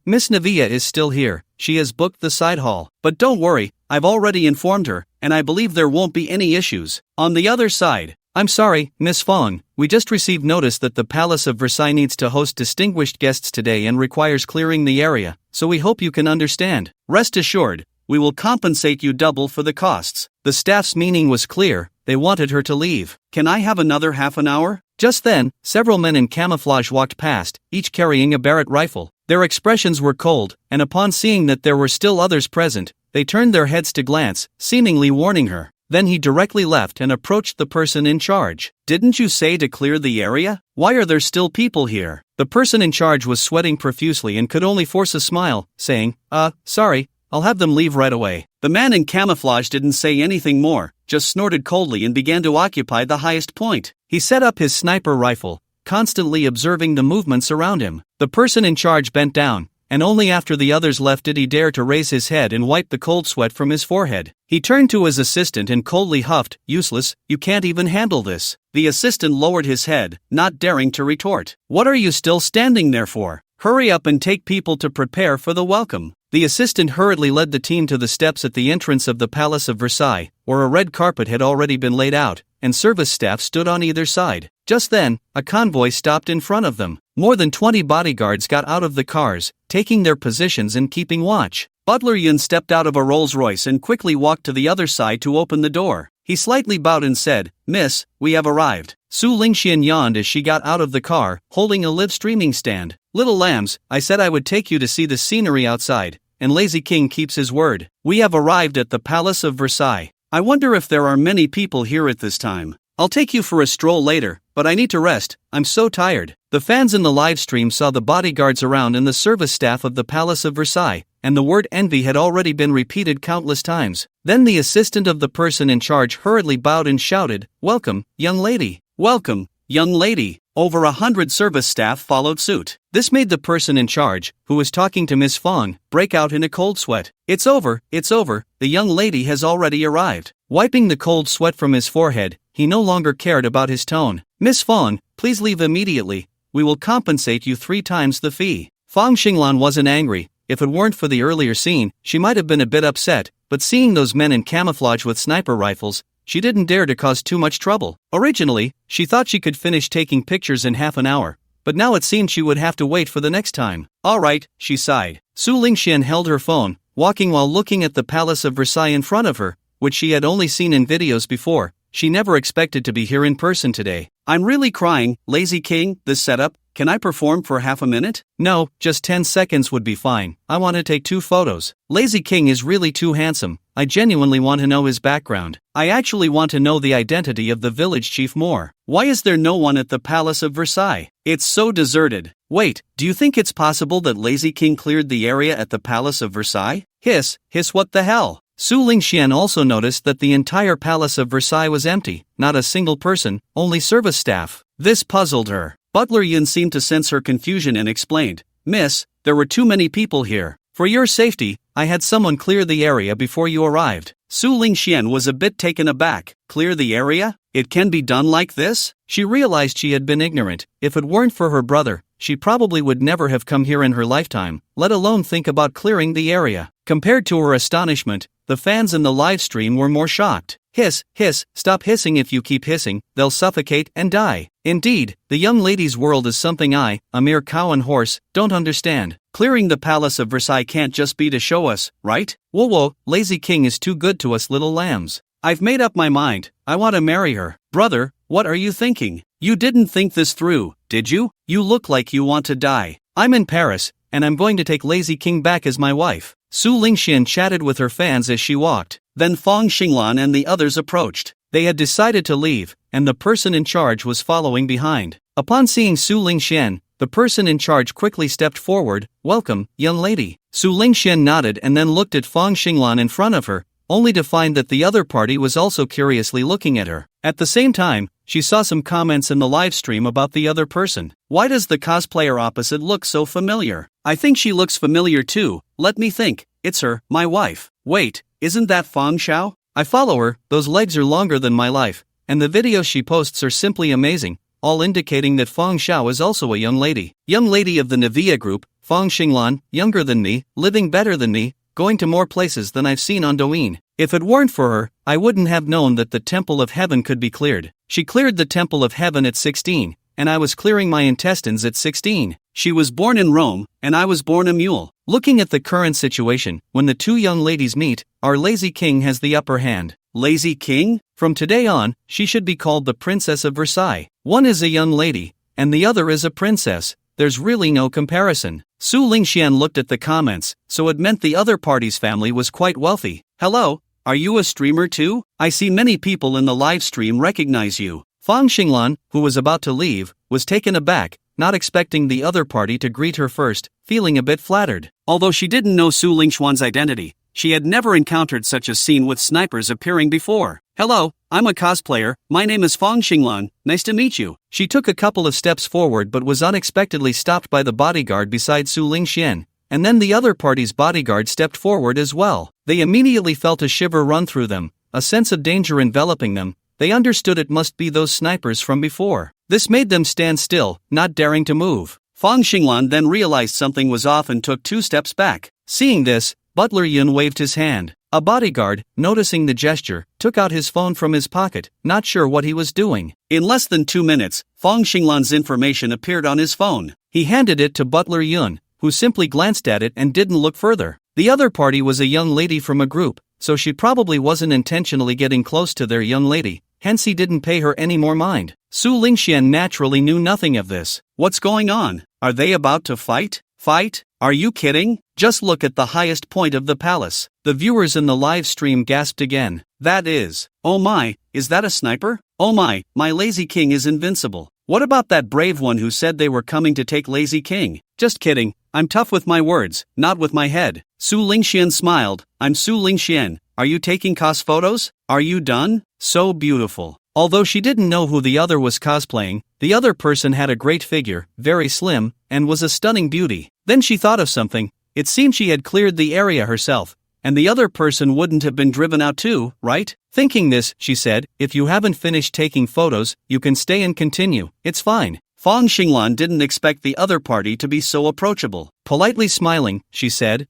Miss Navia is still here. She has booked the side hall. But don't worry, I've already informed her, and I believe there won't be any issues. On the other side, I'm sorry, Miss Fong, we just received notice that the Palace of Versailles needs to host distinguished guests today and requires clearing the area, so we hope you can understand. Rest assured, we will compensate you double for the costs. The staff's meaning was clear. They wanted her to leave. Can I have another half an hour? Just then, several men in camouflage walked past, each carrying a Barrett rifle. Their expressions were cold, and upon seeing that there were still others present, they turned their heads to glance, seemingly warning her. Then he directly left and approached the person in charge. "Didn't you say to clear the area? Why are there still people here?" The person in charge was sweating profusely and could only force a smile, saying, sorry, I'll have them leave right away." The man in camouflage didn't say anything more, just snorted coldly and began to occupy the highest point. He set up his sniper rifle, constantly observing the movements around him. The person in charge bent down, and only after the others left did he dare to raise his head and wipe the cold sweat from his forehead. He turned to his assistant and coldly huffed, "Useless, you can't even handle this." The assistant lowered his head, not daring to retort. "What are you still standing there for? Hurry up and take people to prepare for the welcome." The assistant hurriedly led the team to the steps at the entrance of the Palace of Versailles, where a red carpet had already been laid out, and service staff stood on either side. Just then, a convoy stopped in front of them. More than 20 bodyguards got out of the cars, taking their positions and keeping watch. Butler Yun stepped out of a Rolls-Royce and quickly walked to the other side to open the door. He slightly bowed and said, "Miss, we have arrived." Su Lingxian yawned as she got out of the car, holding a live streaming stand. "Little lambs, I said I would take you to see the scenery outside, and Lazy King keeps his word. We have arrived at the Palace of Versailles. I wonder if there are many people here at this time. I'll take you for a stroll later, but I need to rest, I'm so tired." The fans in the live stream saw the bodyguards around and the service staff of the Palace of Versailles, and the word envy had already been repeated countless times. Then the assistant of the person in charge hurriedly bowed and shouted, "Welcome, young lady. Welcome, young lady." Over 100 service staff followed suit. This made the person in charge, who was talking to Miss Fong, break out in a cold sweat. It's over, the young lady has already arrived." Wiping the cold sweat from his forehead, he no longer cared about his tone. "Miss Fong, please leave immediately. We will compensate you 3 times the fee." Fong Xinglan wasn't angry. If it weren't for the earlier scene, she might have been a bit upset, but seeing those men in camouflage with sniper rifles, she didn't dare to cause too much trouble. Originally, she thought she could finish taking pictures in half an hour, but now it seemed she would have to wait for the next time. "All right," she sighed. Su Lingxian held her phone, walking while looking at the Palace of Versailles in front of her, which she had only seen in videos before. She never expected to be here in person today. "I'm really crying, Lazy King, this setup. Can I perform for half a minute?" "No, just 10 seconds would be fine. I want to take 2 photos. Lazy King is really too handsome. I genuinely want to know his background. I actually want to know the identity of the village chief more. Why is there no one at the Palace of Versailles? It's so deserted. Wait, do you think it's possible that Lazy King cleared the area at the Palace of Versailles? Hiss, what the hell?" Su Lingxian also noticed that the entire Palace of Versailles was empty, not a single person, only service staff. This puzzled her. Butler Yun seemed to sense her confusion and explained, "Miss, there were too many people here. For your safety, I had someone clear the area before you arrived." Su Lingxian was a bit taken aback. Clear the area? It can be done like this? She realized she had been ignorant. If it weren't for her brother, she probably would never have come here in her lifetime, let alone think about clearing the area. Compared to her astonishment, the fans in the live stream were more shocked. Hiss, hiss, stop hissing. If you keep hissing, they'll suffocate and die. Indeed, the young lady's world is something I, a mere cow and horse, don't understand. Clearing the Palace of Versailles can't just be to show us, right? Whoa whoa, lazy king is too good to us little lambs. I've made up my mind, I want to marry her. Brother, what are you thinking? You didn't think this through, did you? You look like you want to die. I'm in Paris, and I'm going to take Lazy King back as my wife. Su Lingxian chatted with her fans as she walked. Then Fang Xinglan and the others approached. They had decided to leave, and the person in charge was following behind. Upon seeing Su Lingxian, the person in charge quickly stepped forward. Welcome, young lady. Su Lingxian nodded and then looked at Fang Xinglan in front of her, only to find that the other party was also curiously looking at her. At the same time, she saw some comments in the live stream about the other person. Why does the cosplayer opposite look so familiar? I think she looks familiar too. Let me think. It's her, my wife. Wait, isn't that Fang Xiao? I follow her, those legs are longer than my life, and the videos she posts are simply amazing, all indicating that Fang Xiao is also a young lady. Young lady of the Nivea group, Fang Xinglan, younger than me, living better than me, going to more places than I've seen on Douyin. If it weren't for her, I wouldn't have known that the Temple of Heaven could be cleared. She cleared the Temple of Heaven at 16, and I was clearing my intestines at 16. She was born in Rome, and I was born a mule. Looking at the current situation, when the two young ladies meet, our lazy king has the upper hand. Lazy king? From today on, she should be called the Princess of Versailles. One is a young lady, and the other is a princess. There's really no comparison. Su Lingxian looked at the comments, so it meant the other party's family was quite wealthy. Hello, are you a streamer too? I see many people in the live stream recognize you. Fang Xinglan, who was about to leave, was taken aback, not expecting the other party to greet her first, feeling a bit flattered. Although she didn't know Su Lingxuan's identity, she had never encountered such a scene with snipers appearing before. Hello, I'm a cosplayer, my name is Fang Xinglan, nice to meet you. She took a couple of steps forward but was unexpectedly stopped by the bodyguard beside Su Lingxian, and then the other party's bodyguard stepped forward as well. They immediately felt a shiver run through them, a sense of danger enveloping them. They understood it must be those snipers from before. This made them stand still, not daring to move. Fang Xinglan then realized something was off and took 2 steps back. Seeing this, Butler Yun waved his hand. A bodyguard, noticing the gesture, took out his phone from his pocket, not sure what he was doing. In less than 2 minutes, Fang Xinglan's information appeared on his phone. He handed it to Butler Yun, who simply glanced at it and didn't look further. The other party was a young lady from a group, so she probably wasn't intentionally getting close to their young lady, hence he didn't pay her any more mind. Su Lingxian naturally knew nothing of this. What's going on? Are they about to fight? Fight? Are you kidding? Just look at the highest point of the palace. The viewers in the live stream gasped again. That is, oh my, is that a sniper? Oh my lazy king is invincible. What about that brave one who said they were coming to take Lazy King? Just kidding, I'm tough with my words, not with my head. Su Lingxian smiled. I'm Su Lingxian. Are you taking cos photos? Are you done? So beautiful. Although she didn't know who the other was cosplaying, the other person had a great figure, very slim, and was a stunning beauty. Then she thought of something. It seemed she had cleared the area herself, and the other person wouldn't have been driven out too, right? Thinking this, she said, if you haven't finished taking photos, you can stay and continue, it's fine. Fang Xinglan didn't expect the other party to be so approachable. Politely smiling, she said,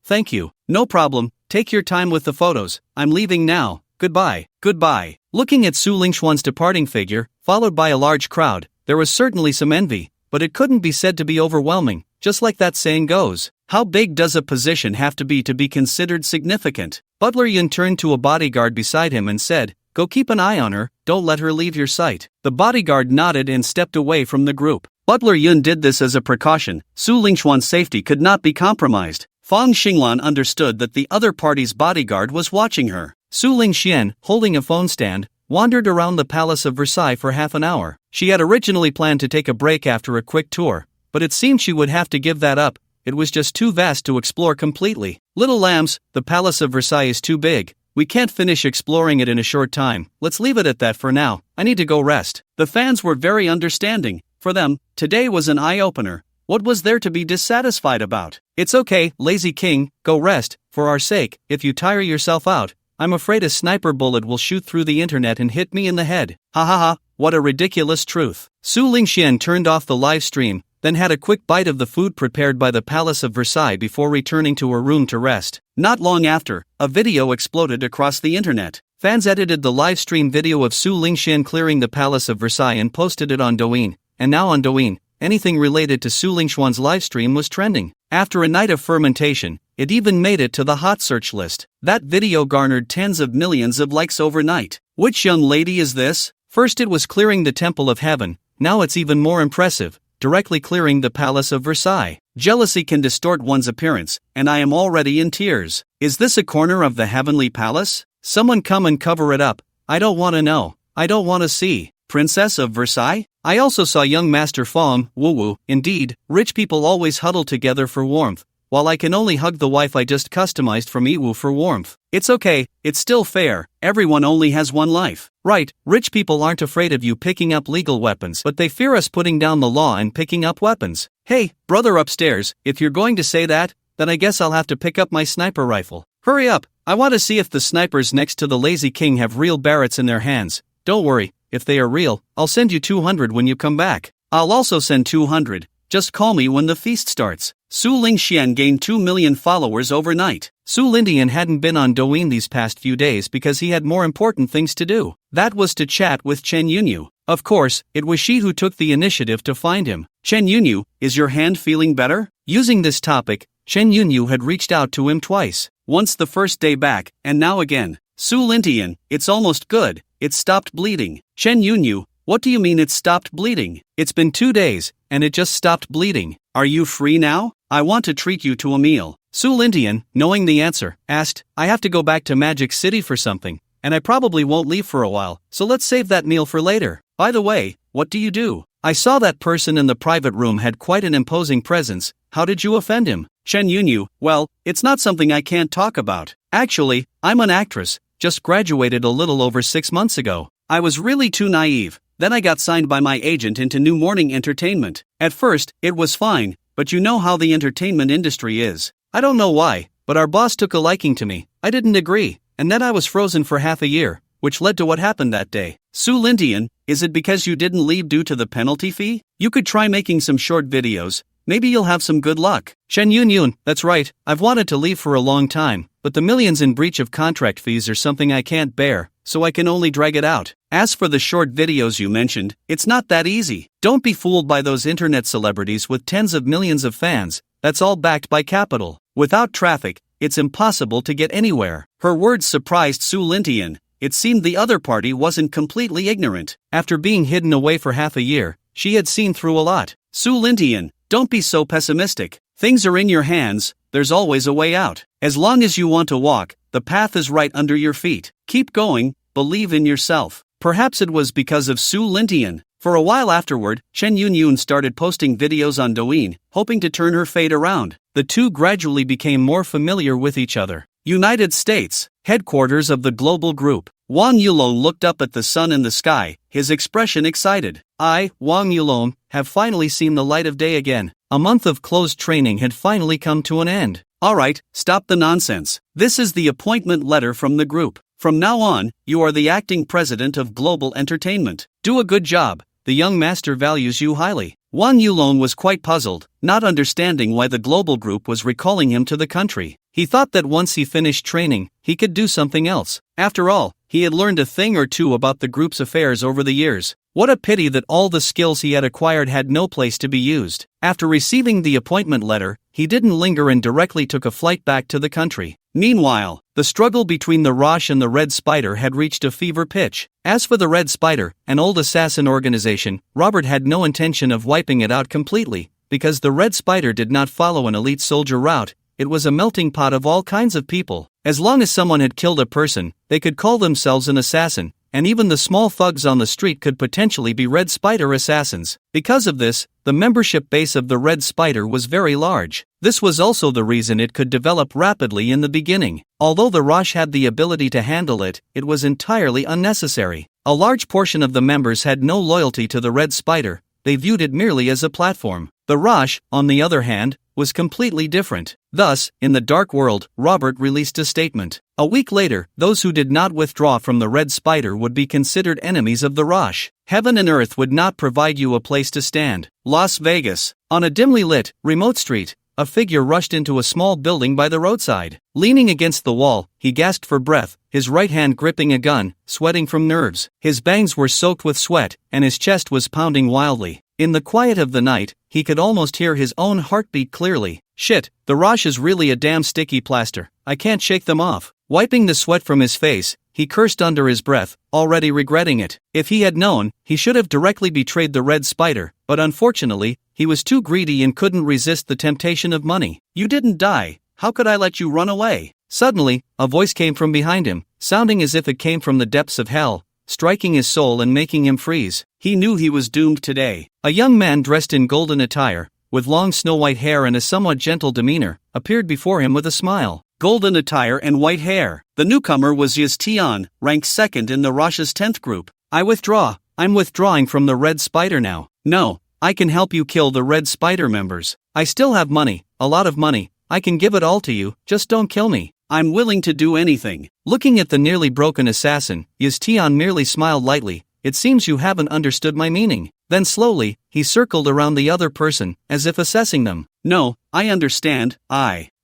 thank you. No problem, take your time with the photos, I'm leaving now, goodbye, goodbye. Looking at Su Lingxuan's departing figure, followed by a large crowd, there was certainly some envy, but it couldn't be said to be overwhelming, just like that saying goes. How big does a position have to be considered significant? Butler Yun turned to a bodyguard beside him and said, go keep an eye on her, don't let her leave your sight. The bodyguard nodded and stepped away from the group. Butler Yun did this as a precaution. Su Lingxuan's safety could not be compromised. Fang Xinglan understood that the other party's bodyguard was watching her. Su Lingxian, holding a phone stand, wandered around the Palace of Versailles for half an hour. She had originally planned to take a break after a quick tour, but it seemed she would have to give that up. It was just too vast to explore completely. Little lambs, the Palace of Versailles is too big. We can't finish exploring it in a short time. Let's leave it at that for now. I need to go rest. The fans were very understanding. For them, today was an eye-opener. What was there to be dissatisfied about? It's okay, Lazy King, go rest, for our sake. If you tire yourself out, I'm afraid a sniper bullet will shoot through the internet and hit me in the head. Ha ha ha, what a ridiculous truth. Su Lingxian turned off the live stream, then had a quick bite of the food prepared by the Palace of Versailles before returning to her room to rest. Not long after, a video exploded across the internet. Fans edited the live stream video of Su Lingxian clearing the Palace of Versailles and posted it on Douyin, and now on Douyin, anything related to Su Lingxian's livestream was trending. After a night of fermentation, it even made it to the hot search list. That video garnered tens of millions of likes overnight. Which young lady is this? First it was clearing the Temple of Heaven, now it's even more impressive, directly clearing the Palace of Versailles. Jealousy can distort one's appearance, and I am already in tears. Is this a corner of the heavenly palace? Someone come and cover it up. I don't want to know. I don't want to see. Princess of Versailles? I also saw young Master Fong, woo-woo. Indeed, rich people always huddle together for warmth, while I can only hug the wife I just customized from Iwu for warmth. It's okay, it's still fair, everyone only has one life. Right, rich people aren't afraid of you picking up legal weapons, but they fear us putting down the law and picking up weapons. Hey, brother upstairs, if you're going to say that, then I guess I'll have to pick up my sniper rifle. Hurry up, I want to see if the snipers next to the lazy king have real barrets in their hands. Don't worry, if they are real, I'll send you 200 when you come back. I'll also send 200, just call me when the feast starts. Su Lingxian gained 2 million followers overnight. Su Lingxian hadn't been on Douyin these past few days because he had more important things to do. That was to chat with Chen Yunyu. Of course, it was she who took the initiative to find him. Chen Yunyu, is your hand feeling better? Using this topic, Chen Yunyu had reached out to him twice. Once the first day back, and now again. Su Lingxian, it's almost good. It stopped bleeding. Chen Yunyu, what do you mean it stopped bleeding? It's been 2 days, and it just stopped bleeding. Are you free now? I want to treat you to a meal. Su Lingxian, knowing the answer, asked, I have to go back to Magic City for something, and I probably won't leave for a while, so let's save that meal for later. By the way, what do you do? I saw that person in the private room had quite an imposing presence. How did you offend him? Chen Yunyu, well, it's not something I can't talk about. Actually, I'm an actress, just graduated a little over 6 months ago. I was really too naive. Then I got signed by my agent into New Morning Entertainment. At first, it was fine, but you know how the entertainment industry is. I don't know why, but our boss took a liking to me. I didn't agree, and then I was frozen for half a year, which led to what happened that day. Su Lingxian, is it because you didn't leave due to the penalty fee? You could try making some short videos. Maybe you'll have some good luck. Chen Yunyu, that's right, I've wanted to leave for a long time, but the millions in breach of contract fees are something I can't bear, so I can only drag it out. As for the short videos you mentioned, it's not that easy. Don't be fooled by those internet celebrities with tens of millions of fans. That's all backed by capital. Without traffic, it's impossible to get anywhere. Her words surprised Su Lingxian. It seemed the other party wasn't completely ignorant. After being hidden away for half a year, she had seen through a lot. Su Lingxian, don't be so pessimistic. Things are in your hands, there's always a way out. As long as you want to walk, the path is right under your feet. Keep going, believe in yourself. Perhaps it was because of Su Lingxian. For a while afterward, Chen Yunyu started posting videos on Douyin, hoping to turn her fate around. The two gradually became more familiar with each other. United States, headquarters of the global group. Wang Yulong looked up at the sun in the sky, his expression excited. I, Wang Yulong, have finally seen the light of day again. A month of closed training had finally come to an end. Alright, stop the nonsense. This is the appointment letter from the group. From now on, you are the acting president of Global Entertainment. Do a good job. The young master values you highly. Wang Yulong was quite puzzled, not understanding why the global group was recalling him to the country. He thought that once he finished training, he could do something else. After all, he had learned a thing or two about the group's affairs over the years. What a pity that all the skills he had acquired had no place to be used. After receiving the appointment letter, he didn't linger and directly took a flight back to the country. Meanwhile, the struggle between the Rosh and the Red Spider had reached a fever pitch. As for the Red Spider, an old assassin organization, Robert had no intention of wiping it out completely, because the Red Spider did not follow an elite soldier route. It was a melting pot of all kinds of people. As long as someone had killed a person, they could call themselves an assassin, and even the small thugs on the street could potentially be Red Spider assassins. Because of this, the membership base of the Red Spider was very large. This was also the reason it could develop rapidly in the beginning. Although the Rosh had the ability to handle it, it was entirely unnecessary. A large portion of the members had no loyalty to the Red Spider. They viewed it merely as a platform. The Rosh, on the other hand, was completely different. Thus, in the dark world, Robert released a statement. A week later, those who did not withdraw from the Red Spider would be considered enemies of the Rosh. Heaven and earth would not provide you a place to stand. Las Vegas. On a dimly lit, remote street, a figure rushed into a small building by the roadside. Leaning against the wall, he gasped for breath, his right hand gripping a gun, sweating from nerves. His bangs were soaked with sweat, and his chest was pounding wildly. In the quiet of the night, he could almost hear his own heartbeat clearly. Shit, the Rosh is really a damn sticky plaster. I can't shake them off. Wiping the sweat from his face, he cursed under his breath, already regretting it. If he had known, he should have directly betrayed the Red Spider, but unfortunately, he was too greedy and couldn't resist the temptation of money. You didn't die. How could I let you run away? Suddenly, a voice came from behind him, sounding as if it came from the depths of hell, striking his soul and making him freeze. He knew he was doomed today. A young man dressed in golden attire, with long snow-white hair and a somewhat gentle demeanor, appeared before him with a smile. Golden attire and white hair. The newcomer was Yiz Tian, ranked second in the Rosh's 10th group. I withdraw. I'm withdrawing from the Red Spider now. No, I can help you kill the Red Spider members. I still have money, a lot of money. I can give it all to you, just don't kill me. I'm willing to do anything. Looking at the nearly broken assassin, Yiz Tian merely smiled lightly. It seems you haven't understood my meaning. Then slowly, he circled around the other person, as if assessing them. No, I understand,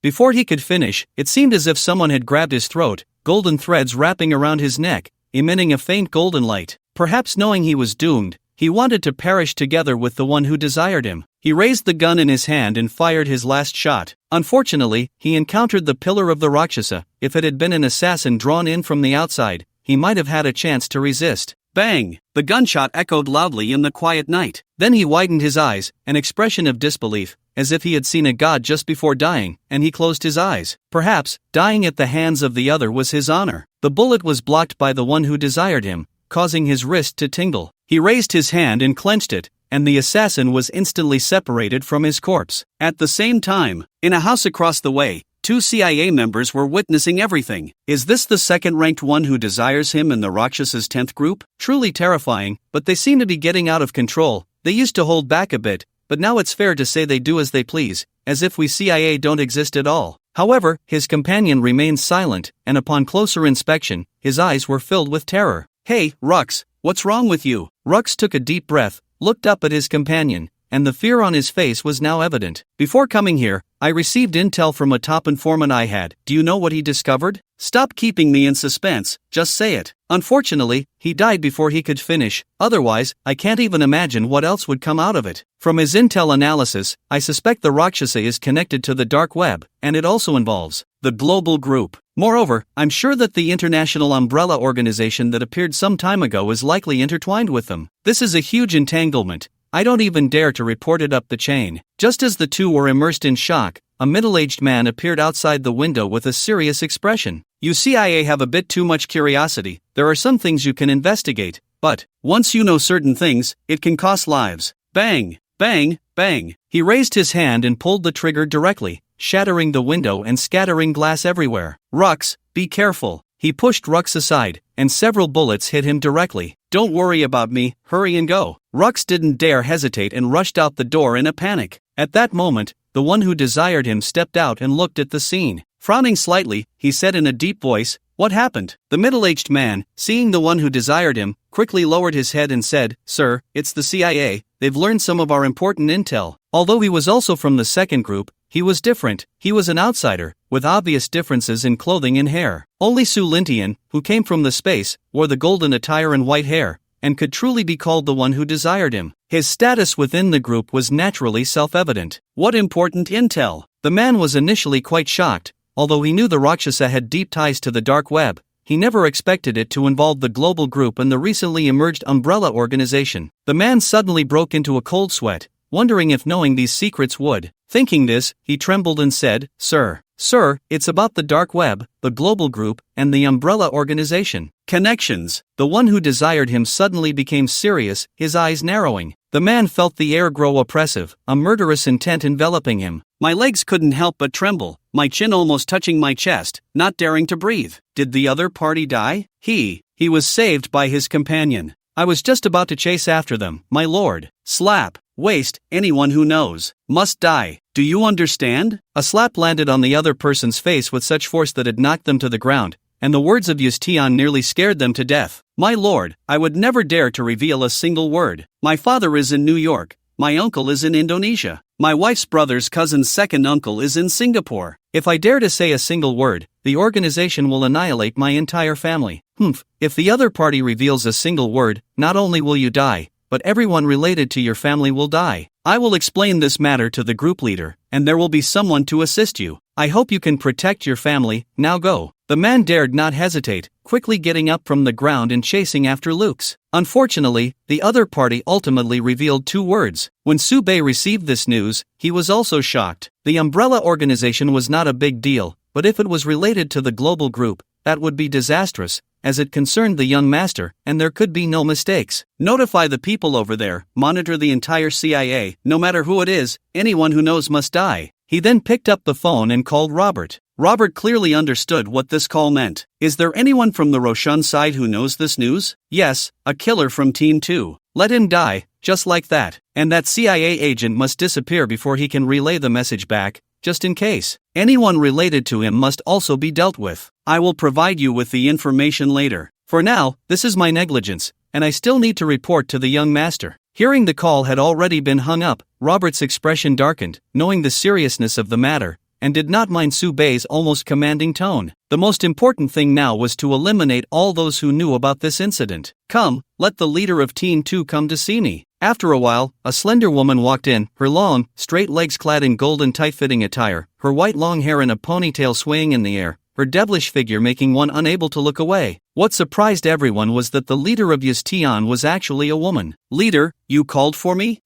Before he could finish, it seemed as if someone had grabbed his throat, golden threads wrapping around his neck, emitting a faint golden light. Perhaps knowing he was doomed, he wanted to perish together with the one who desired him. He raised the gun in his hand and fired his last shot. Unfortunately, he encountered the pillar of the Rakshasa. If it had been an assassin drawn in from the outside, he might have had a chance to resist. Bang! The gunshot echoed loudly in the quiet night. Then he widened his eyes, an expression of disbelief, as if he had seen a god just before dying, and he closed his eyes. Perhaps, dying at the hands of the other was his honor. The bullet was blocked by the one who desired him, causing his wrist to tingle. He raised his hand and clenched it, and the assassin was instantly separated from his corpse. At the same time, in a house across the way, 2 CIA members were witnessing everything. Is this the second-ranked one who desires him in the Rakshasa's 10th group? Truly terrifying, but they seem to be getting out of control. They used to hold back a bit, but now it's fair to say they do as they please, as if we CIA don't exist at all. However, his companion remained silent, and upon closer inspection, his eyes were filled with terror. Hey, Rux, what's wrong with you? Rux took a deep breath, looked up at his companion, and the fear on his face was now evident. Before coming here, I received intel from a top informant I had. Do you know what he discovered? Stop keeping me in suspense, just say it. Unfortunately, he died before he could finish, otherwise, I can't even imagine what else would come out of it. From his intel analysis, I suspect the Rakshasa is connected to the dark web, and it also involves the global group. Moreover, I'm sure that the international umbrella organization that appeared some time ago is likely intertwined with them. This is a huge entanglement. I don't even dare to report it up the chain. Just as the two were immersed in shock, a middle-aged man appeared outside the window with a serious expression. You CIA have a bit too much curiosity. There are some things you can investigate, but once you know certain things, it can cost lives. Bang, bang, bang. He raised his hand and pulled the trigger directly, shattering the window and scattering glass everywhere. Rux, be careful. He pushed Rux aside, and several bullets hit him directly. Don't worry about me, hurry and go. Rux didn't dare hesitate and rushed out the door in a panic. At that moment, the one who desired him stepped out and looked at the scene. Frowning slightly, he said in a deep voice, "What happened?" The middle-aged man, seeing the one who desired him, quickly lowered his head and said, "Sir, it's the CIA, they've learned some of our important intel." Although he was also from the second group, he was different. He was an outsider, with obvious differences in clothing and hair. Only Su Lintian, who came from the space, wore the golden attire and white hair, and could truly be called the one who desired him. His status within the group was naturally self-evident. What important intel! The man was initially quite shocked. Although he knew the Rakshasa had deep ties to the dark web, he never expected it to involve the global group and the recently emerged umbrella organization. The man suddenly broke into a cold sweat, wondering if knowing these secrets would. Thinking this, he trembled and said, Sir, it's about the dark web, the global group, and the umbrella organization. Connections. The one who desired him suddenly became serious, his eyes narrowing. The man felt the air grow oppressive, a murderous intent enveloping him. My legs couldn't help but tremble, my chin almost touching my chest, not daring to breathe. Did the other party die? He was saved by his companion. I was just about to chase after them, my lord. Slap. Waste. Anyone who knows must die. Do you understand? A slap landed on the other person's face with such force that it knocked them to the ground, and the words of Yustian nearly scared them to death. My lord, I would never dare to reveal a single word. My father is in New York. My uncle is in Indonesia. My wife's brother's cousin's second uncle is in Singapore. If I dare to say a single word, the organization will annihilate my entire family. If the other party reveals a single word, not only will you die, but everyone related to your family will die. I will explain this matter to the group leader, and there will be someone to assist you. I hope you can protect your family. Now go. The man dared not hesitate, quickly getting up from the ground and chasing after Luke's. Unfortunately, the other party ultimately revealed 2 words. When Sube received this news, he was also shocked. The umbrella organization was not a big deal, but if it was related to the global group, that would be disastrous, as it concerned the young master, and there could be no mistakes. Notify the people over there, monitor the entire CIA, no matter who it is, anyone who knows must die. He then picked up the phone and called Robert. Robert clearly understood what this call meant. Is there anyone from the Roshan side who knows this news? Yes, a killer from Team 2. Let him die, just like that. And that CIA agent must disappear before he can relay the message back, just in case. Anyone related to him must also be dealt with. I will provide you with the information later. For now, this is my negligence, and I still need to report to the young master. Hearing the call had already been hung up, Robert's expression darkened, knowing the seriousness of the matter, and did not mind Subei's almost commanding tone. The most important thing now was to eliminate all those who knew about this incident. Come, let the leader of Team 2 come to see me. After a while, a slender woman walked in, her long, straight legs clad in golden tight-fitting attire, her white long hair in a ponytail swaying in the air, her devilish figure making one unable to look away. What surprised everyone was that the leader of Yustian was actually a woman. Leader, you called for me?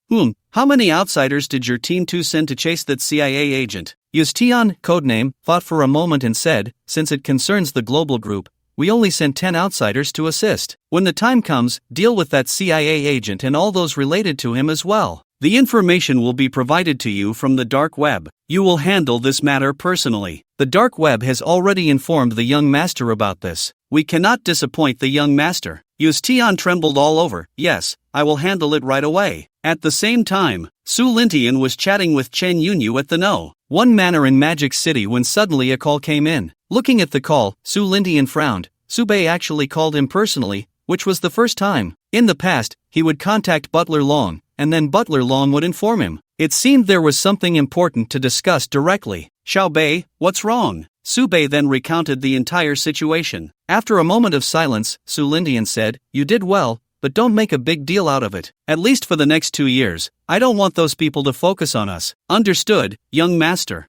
How many outsiders did your Team 2 send to chase that CIA agent? Yustian, codename, thought for a moment and said, since it concerns the global group, we only sent 10 outsiders to assist. When the time comes, deal with that CIA agent and all those related to him as well. The information will be provided to you from the dark web. You will handle this matter personally. The dark web has already informed the young master about this. We cannot disappoint the young master. Yustian trembled all over. Yes, I will handle it right away. At the same time, Su Lintian was chatting with Chen Yunyu at the one manor in Magic City when suddenly a call came in. Looking at the call, Su Lintian frowned. Subei actually called him personally, which was the first time. In the past, he would contact Butler Long, and then Butler Long would inform him. It seemed there was something important to discuss directly. Xiaobei, what's wrong? Subei then recounted the entire situation. After a moment of silence, Su Lintian said, you did well, but don't make a big deal out of it. At least for the next 2 years. I don't want those people to focus on us. Understood, young master.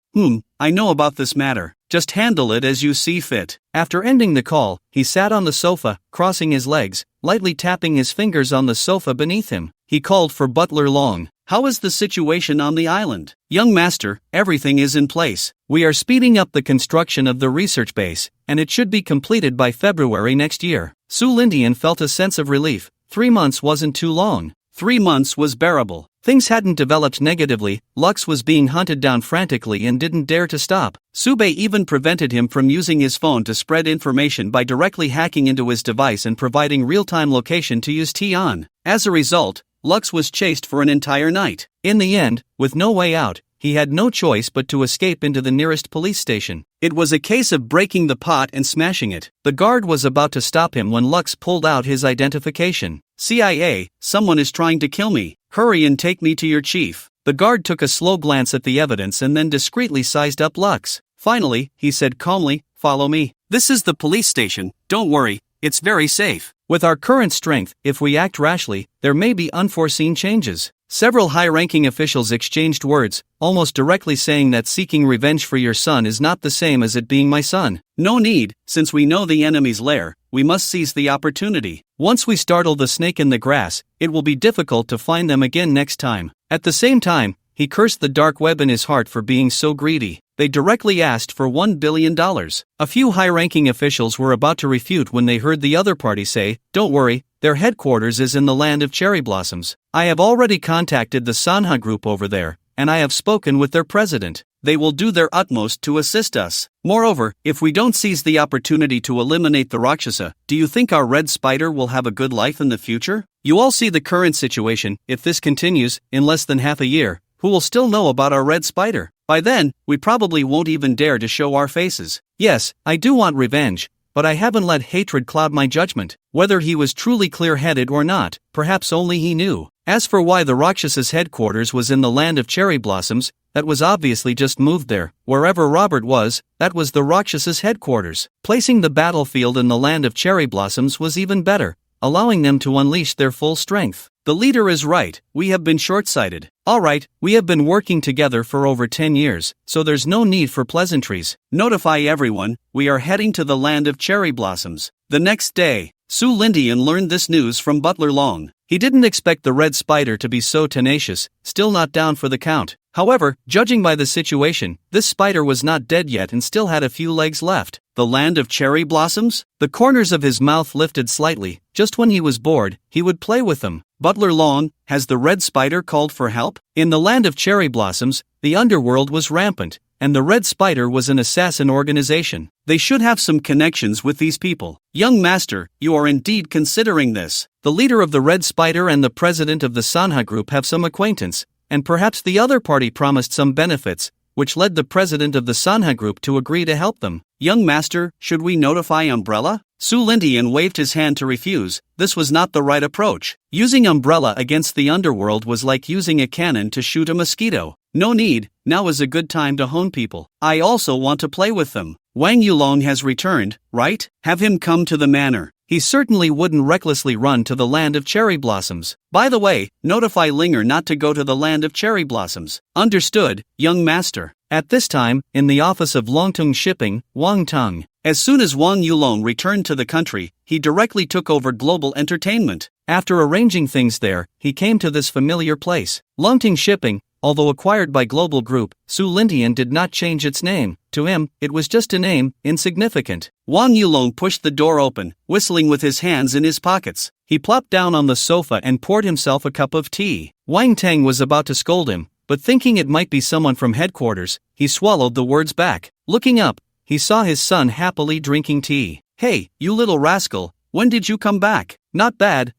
I know about this matter. Just handle it as you see fit. After ending the call, he sat on the sofa, crossing his legs, lightly tapping his fingers on the sofa beneath him. He called for Butler Long. How is the situation on the island? Young master, everything is in place. We are speeding up the construction of the research base, and it should be completed by February next year. Su Lintian felt a sense of relief. 3 months wasn't too long. 3 months was bearable. Things hadn't developed negatively. Lux was being hunted down frantically and didn't dare to stop. Subei even prevented him from using his phone to spread information by directly hacking into his device and providing real-time location to use Tian. As a result, Lux was chased for an entire night. In the end, with no way out, he had no choice but to escape into the nearest police station. It was a case of breaking the pot and smashing it. The guard was about to stop him when Lux pulled out his identification. CIA, someone is trying to kill me. Hurry and take me to your chief. The guard took a slow glance at the evidence and then discreetly sized up Lux. Finally, he said calmly, follow me. This is the police station, don't worry, it's very safe. With our current strength, if we act rashly, there may be unforeseen changes. Several high-ranking officials exchanged words, almost directly saying that seeking revenge for your son is not the same as it being my son. No need, since we know the enemy's lair, we must seize the opportunity. Once we startle the snake in the grass, it will be difficult to find them again next time. At the same time, he cursed the dark web in his heart for being so greedy. They directly asked for $1 billion. A few high-ranking officials were about to refute when they heard the other party say, don't worry, their headquarters is in the land of cherry blossoms. I have already contacted the Sanha group over there, and I have spoken with their president. They will do their utmost to assist us. Moreover, if we don't seize the opportunity to eliminate the Rakshasa, do you think our red spider will have a good life in the future? You all see the current situation. If this continues, in less than half a year, who will still know about our red spider? By then, we probably won't even dare to show our faces. Yes, I do want revenge, but I haven't let hatred cloud my judgment. Whether he was truly clear-headed or not, perhaps only he knew. As for why the Rakshas's headquarters was in the land of cherry blossoms, that was obviously just moved there. Wherever Robert was, that was the Rakshas's headquarters. Placing the battlefield in the land of cherry blossoms was even better, allowing them to unleash their full strength. The leader is right, we have been short-sighted. Alright, we have been working together for over 10 years, so there's no need for pleasantries. Notify everyone, we are heading to the land of cherry blossoms. The next day, Su Lindian learned this news from Butler Long. He didn't expect the red spider to be so tenacious, still not down for the count. However, judging by the situation, this spider was not dead yet and still had a few legs left. The land of cherry blossoms? The corners of his mouth lifted slightly. Just when he was bored, he would play with them. Butler Long, has the red spider called for help? In the land of cherry blossoms, the underworld was rampant, and the red spider was an assassin organization. They should have some connections with these people. Young master, you are indeed considering this. The leader of the red spider and the president of the Sanha group have some acquaintance, and perhaps the other party promised some benefits, which led the president of the Sanha group to agree to help them. Young master, should we notify Umbrella? Su Lindian waved his hand to refuse. This was not the right approach. Using Umbrella against the underworld was like using a cannon to shoot a mosquito. No need, now is a good time to hone people. I also want to play with them. Wang Yulong has returned, right? Have him come to the manor. He certainly wouldn't recklessly run to the land of cherry blossoms. By the way, notify Linger not to go to the land of cherry blossoms. Understood, young master. At this time, in the office of Longtung Shipping, Wang Tung. As soon as Wang Yulong returned to the country, he directly took over global entertainment. After arranging things there, he came to this familiar place. Longtung Shipping, although acquired by Global Group, Su Lindian did not change its name. To him, it was just a name, insignificant. Wang Yulong pushed the door open, whistling with his hands in his pockets. He plopped down on the sofa and poured himself a cup of tea. Wang Tang was about to scold him, but thinking it might be someone from headquarters, he swallowed the words back. Looking up, he saw his son happily drinking tea. Hey, you little rascal, when did you come back? Not bad,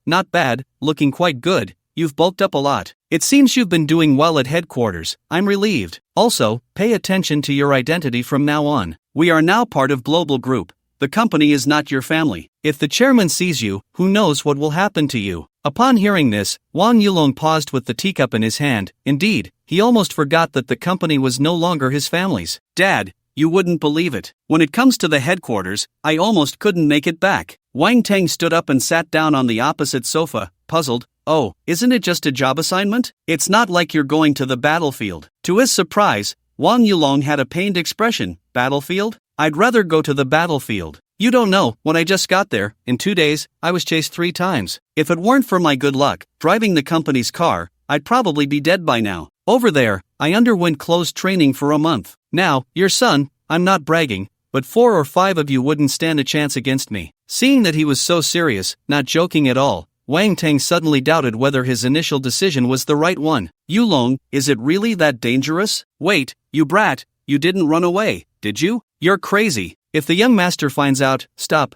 looking quite good. You've bulked up a lot. It seems you've been doing well at headquarters. I'm relieved. Also, pay attention to your identity from now on. We are now part of Global Group. The company is not your family. If the chairman sees you, who knows what will happen to you? Upon hearing this, Wang Yulong paused with the teacup in his hand. Indeed, he almost forgot that the company was no longer his family's. Dad, you wouldn't believe it. When it comes to the headquarters, I almost couldn't make it back. Wang Tang stood up and sat down on the opposite sofa, puzzled. Oh, isn't it just a job assignment? It's not like you're going to the battlefield. To his surprise, Wang Yulong had a pained expression. Battlefield? I'd rather go to the battlefield. You don't know, when I just got there, in 2 days, I was chased 3 times. If it weren't for my good luck, driving the company's car, I'd probably be dead by now. Over there, I underwent closed training for a month. Now, your son, I'm not bragging, but 4 or 5 of you wouldn't stand a chance against me. Seeing that he was so serious, not joking at all, Wang Tang suddenly doubted whether his initial decision was the right one. Yulong, is it really that dangerous? Wait, you brat, you didn't run away, did you? You're crazy. If the young master finds out, stop,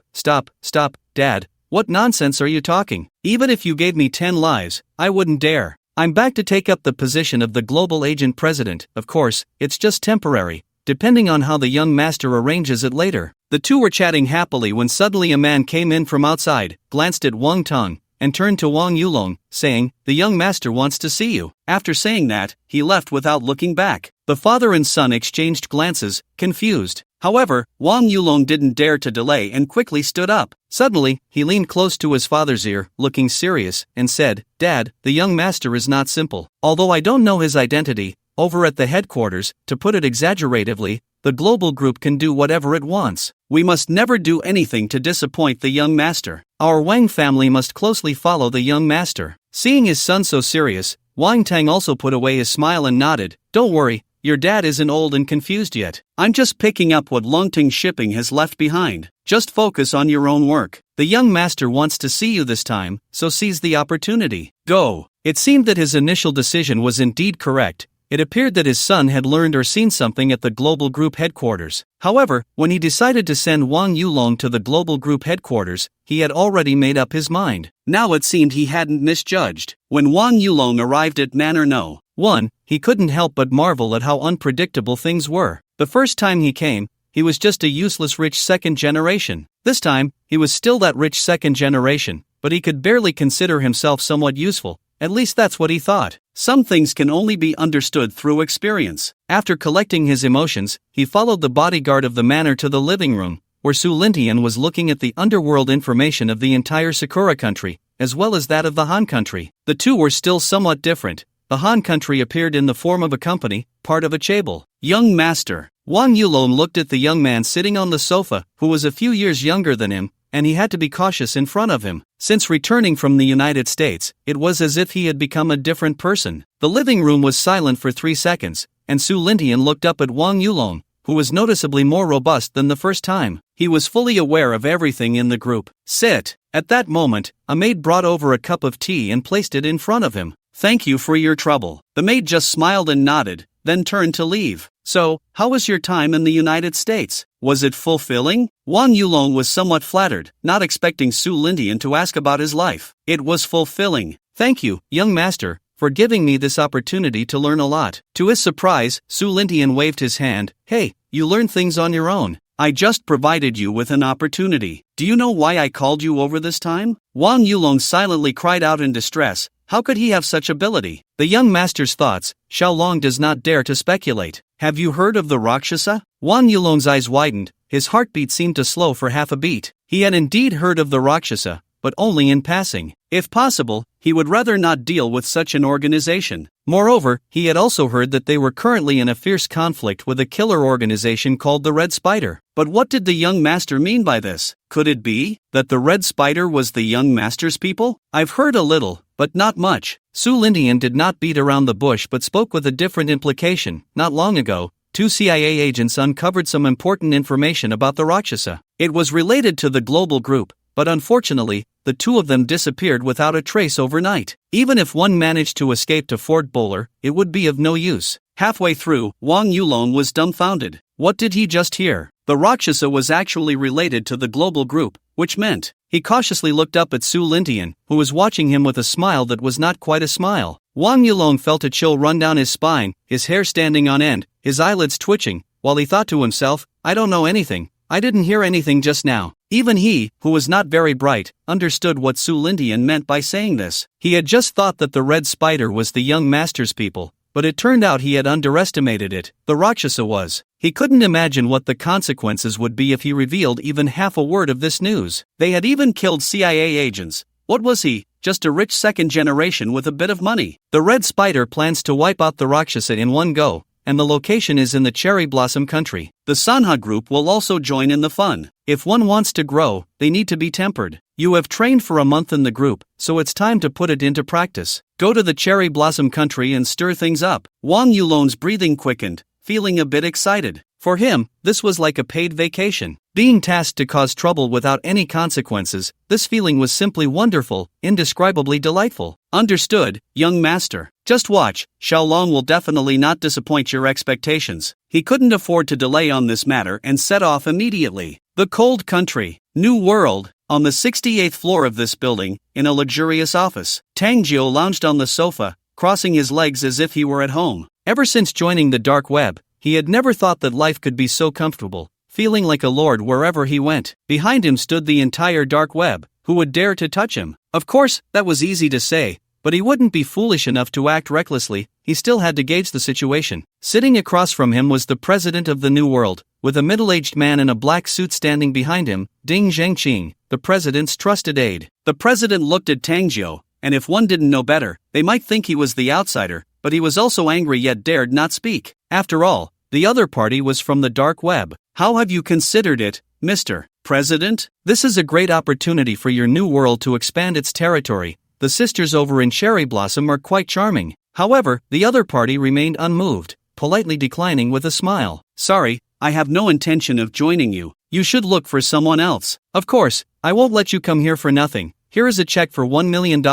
Dad, what nonsense are you talking? Even if you gave me 10 lives, I wouldn't dare. I'm back to take up the position of the global agent president. Of course, it's just temporary, depending on how the young master arranges it later. The two were chatting happily when suddenly a man came in from outside, glanced at Wang Tung, and turned to Wang Yulong, saying, "The young master wants to see you." After saying that, he left without looking back. The father and son exchanged glances, confused. However, Wang Yulong didn't dare to delay and quickly stood up. Suddenly, he leaned close to his father's ear, looking serious, and said, "Dad, the young master is not simple. Although I don't know his identity, over at the headquarters, to put it exaggeratively, the global group can do whatever it wants. We must never do anything to disappoint the young master. Our Wang family must closely follow the young master." Seeing his son so serious, Wang Tang also put away his smile and nodded. "Don't worry, your dad isn't old and confused yet. I'm just picking up what Longting Shipping has left behind. Just focus on your own work. The young master wants to see you this time, so seize the opportunity. Go." It seemed that his initial decision was indeed correct, it appeared that his son had learned or seen something at the global group headquarters. However, when he decided to send Wang Yulong to the global group headquarters, he had already made up his mind. Now it seemed he hadn't misjudged. When Wang Yulong arrived at Manor No. 1, he couldn't help but marvel at how unpredictable things were. The first time he came, he was just a useless rich second generation. This time, he was still that rich second generation, but he could barely consider himself somewhat useful. At least that's what he thought. Some things can only be understood through experience. After collecting his emotions, he followed the bodyguard of the manor to the living room, where Su Lintian was looking at the underworld information of the entire Sakura country, as well as that of the Han country. The two were still somewhat different. The Han country appeared in the form of a company, part of a chaebol. Young master. Wang Yulong looked at the young man sitting on the sofa, who was a few years younger than him, and he had to be cautious in front of him. Since returning from the United States, it was as if he had become a different person. The living room was silent for 3 seconds, and Su Lintian looked up at Wang Yulong, who was noticeably more robust than the first time. He was fully aware of everything in the group. Sit. At that moment, a maid brought over a cup of tea and placed it in front of him. Thank you for your trouble. The maid just smiled and nodded, then turned to leave. So, how was your time in the United States? Was it fulfilling? Wang Yulong was somewhat flattered, not expecting Su Lintian to ask about his life. It was fulfilling. Thank you, young master, for giving me this opportunity to learn a lot. To his surprise, Su Lintian waved his hand. Hey, you learn things on your own. I just provided you with an opportunity. Do you know why I called you over this time? Wang Yulong silently cried out in distress. How could he have such ability? The young master's thoughts. Xiaolong does not dare to speculate. Have you heard of the Rakshasa? Wang Yulong's eyes widened. His heartbeat seemed to slow for half a beat. He had indeed heard of the Rakshasa, but only in passing. If possible, he would rather not deal with such an organization. Moreover, he had also heard that they were currently in a fierce conflict with a killer organization called the Red Spider. But what did the young master mean by this? Could it be that the Red Spider was the young master's people? I've heard a little, but not much. Su Lintian did not beat around the bush but spoke with a different implication. Not long ago, 2 CIA agents uncovered some important information about the Rakshasa. It was related to the global group, but unfortunately, the two of them disappeared without a trace overnight. Even if one managed to escape to Fort Bowler, it would be of no use. Halfway through, Wang Yulong was dumbfounded. What did he just hear? The Rakshasa was actually related to the global group, which meant he cautiously looked up at Su Lintian, who was watching him with a smile that was not quite a smile. Wang Yulong felt a chill run down his spine, his hair standing on end, his eyelids twitching, while he thought to himself, I don't know anything. I didn't hear anything just now. Even he, who was not very bright, understood what Su Lintian meant by saying this. He had just thought that the Red Spider was the young master's people, but it turned out he had underestimated it. The Rakshasa was. He couldn't imagine what the consequences would be if he revealed even half a word of this news. They had even killed CIA agents. What was he? Just a rich second generation with a bit of money. The Red Spider plans to wipe out the Rakshasa in one go, and the location is in the Cherry Blossom country. The Manhwa group will also join in the fun. If one wants to grow, they need to be tempered. You have trained for a month in the group, so it's time to put it into practice. Go to the Cherry Blossom country and stir things up. Wang Yulong's breathing quickened, feeling a bit excited. For him, this was like a paid vacation. Being tasked to cause trouble without any consequences, this feeling was simply wonderful, indescribably delightful. Understood, young master. Just watch, Xiaolong will definitely not disappoint your expectations. He couldn't afford to delay on this matter and set off immediately. The Cold Country, New World. On the 68th floor of this building, in a luxurious office, Tang Jiu lounged on the sofa, crossing his legs as if he were at home. Ever since joining the dark web, he had never thought that life could be so comfortable, feeling like a lord wherever he went. Behind him stood the entire dark web. Who would dare to touch him? Of course, that was easy to say, but he wouldn't be foolish enough to act recklessly. He still had to gauge the situation. Sitting across from him was the president of the New World, with a middle-aged man in a black suit standing behind him, Ding Zhengqing, the president's trusted aide. The president looked at Tang Jiu, and if one didn't know better, they might think he was the outsider, but he was also angry yet dared not speak. After all, the other party was from the dark web. How have you considered it, Mr. President? This is a great opportunity for your new world to expand its territory. The sisters over in Cherry Blossom are quite charming. However, the other party remained unmoved, politely declining with a smile. Sorry, I have no intention of joining you. You should look for someone else. Of course, I won't let you come here for nothing. Here is a check for $1 million.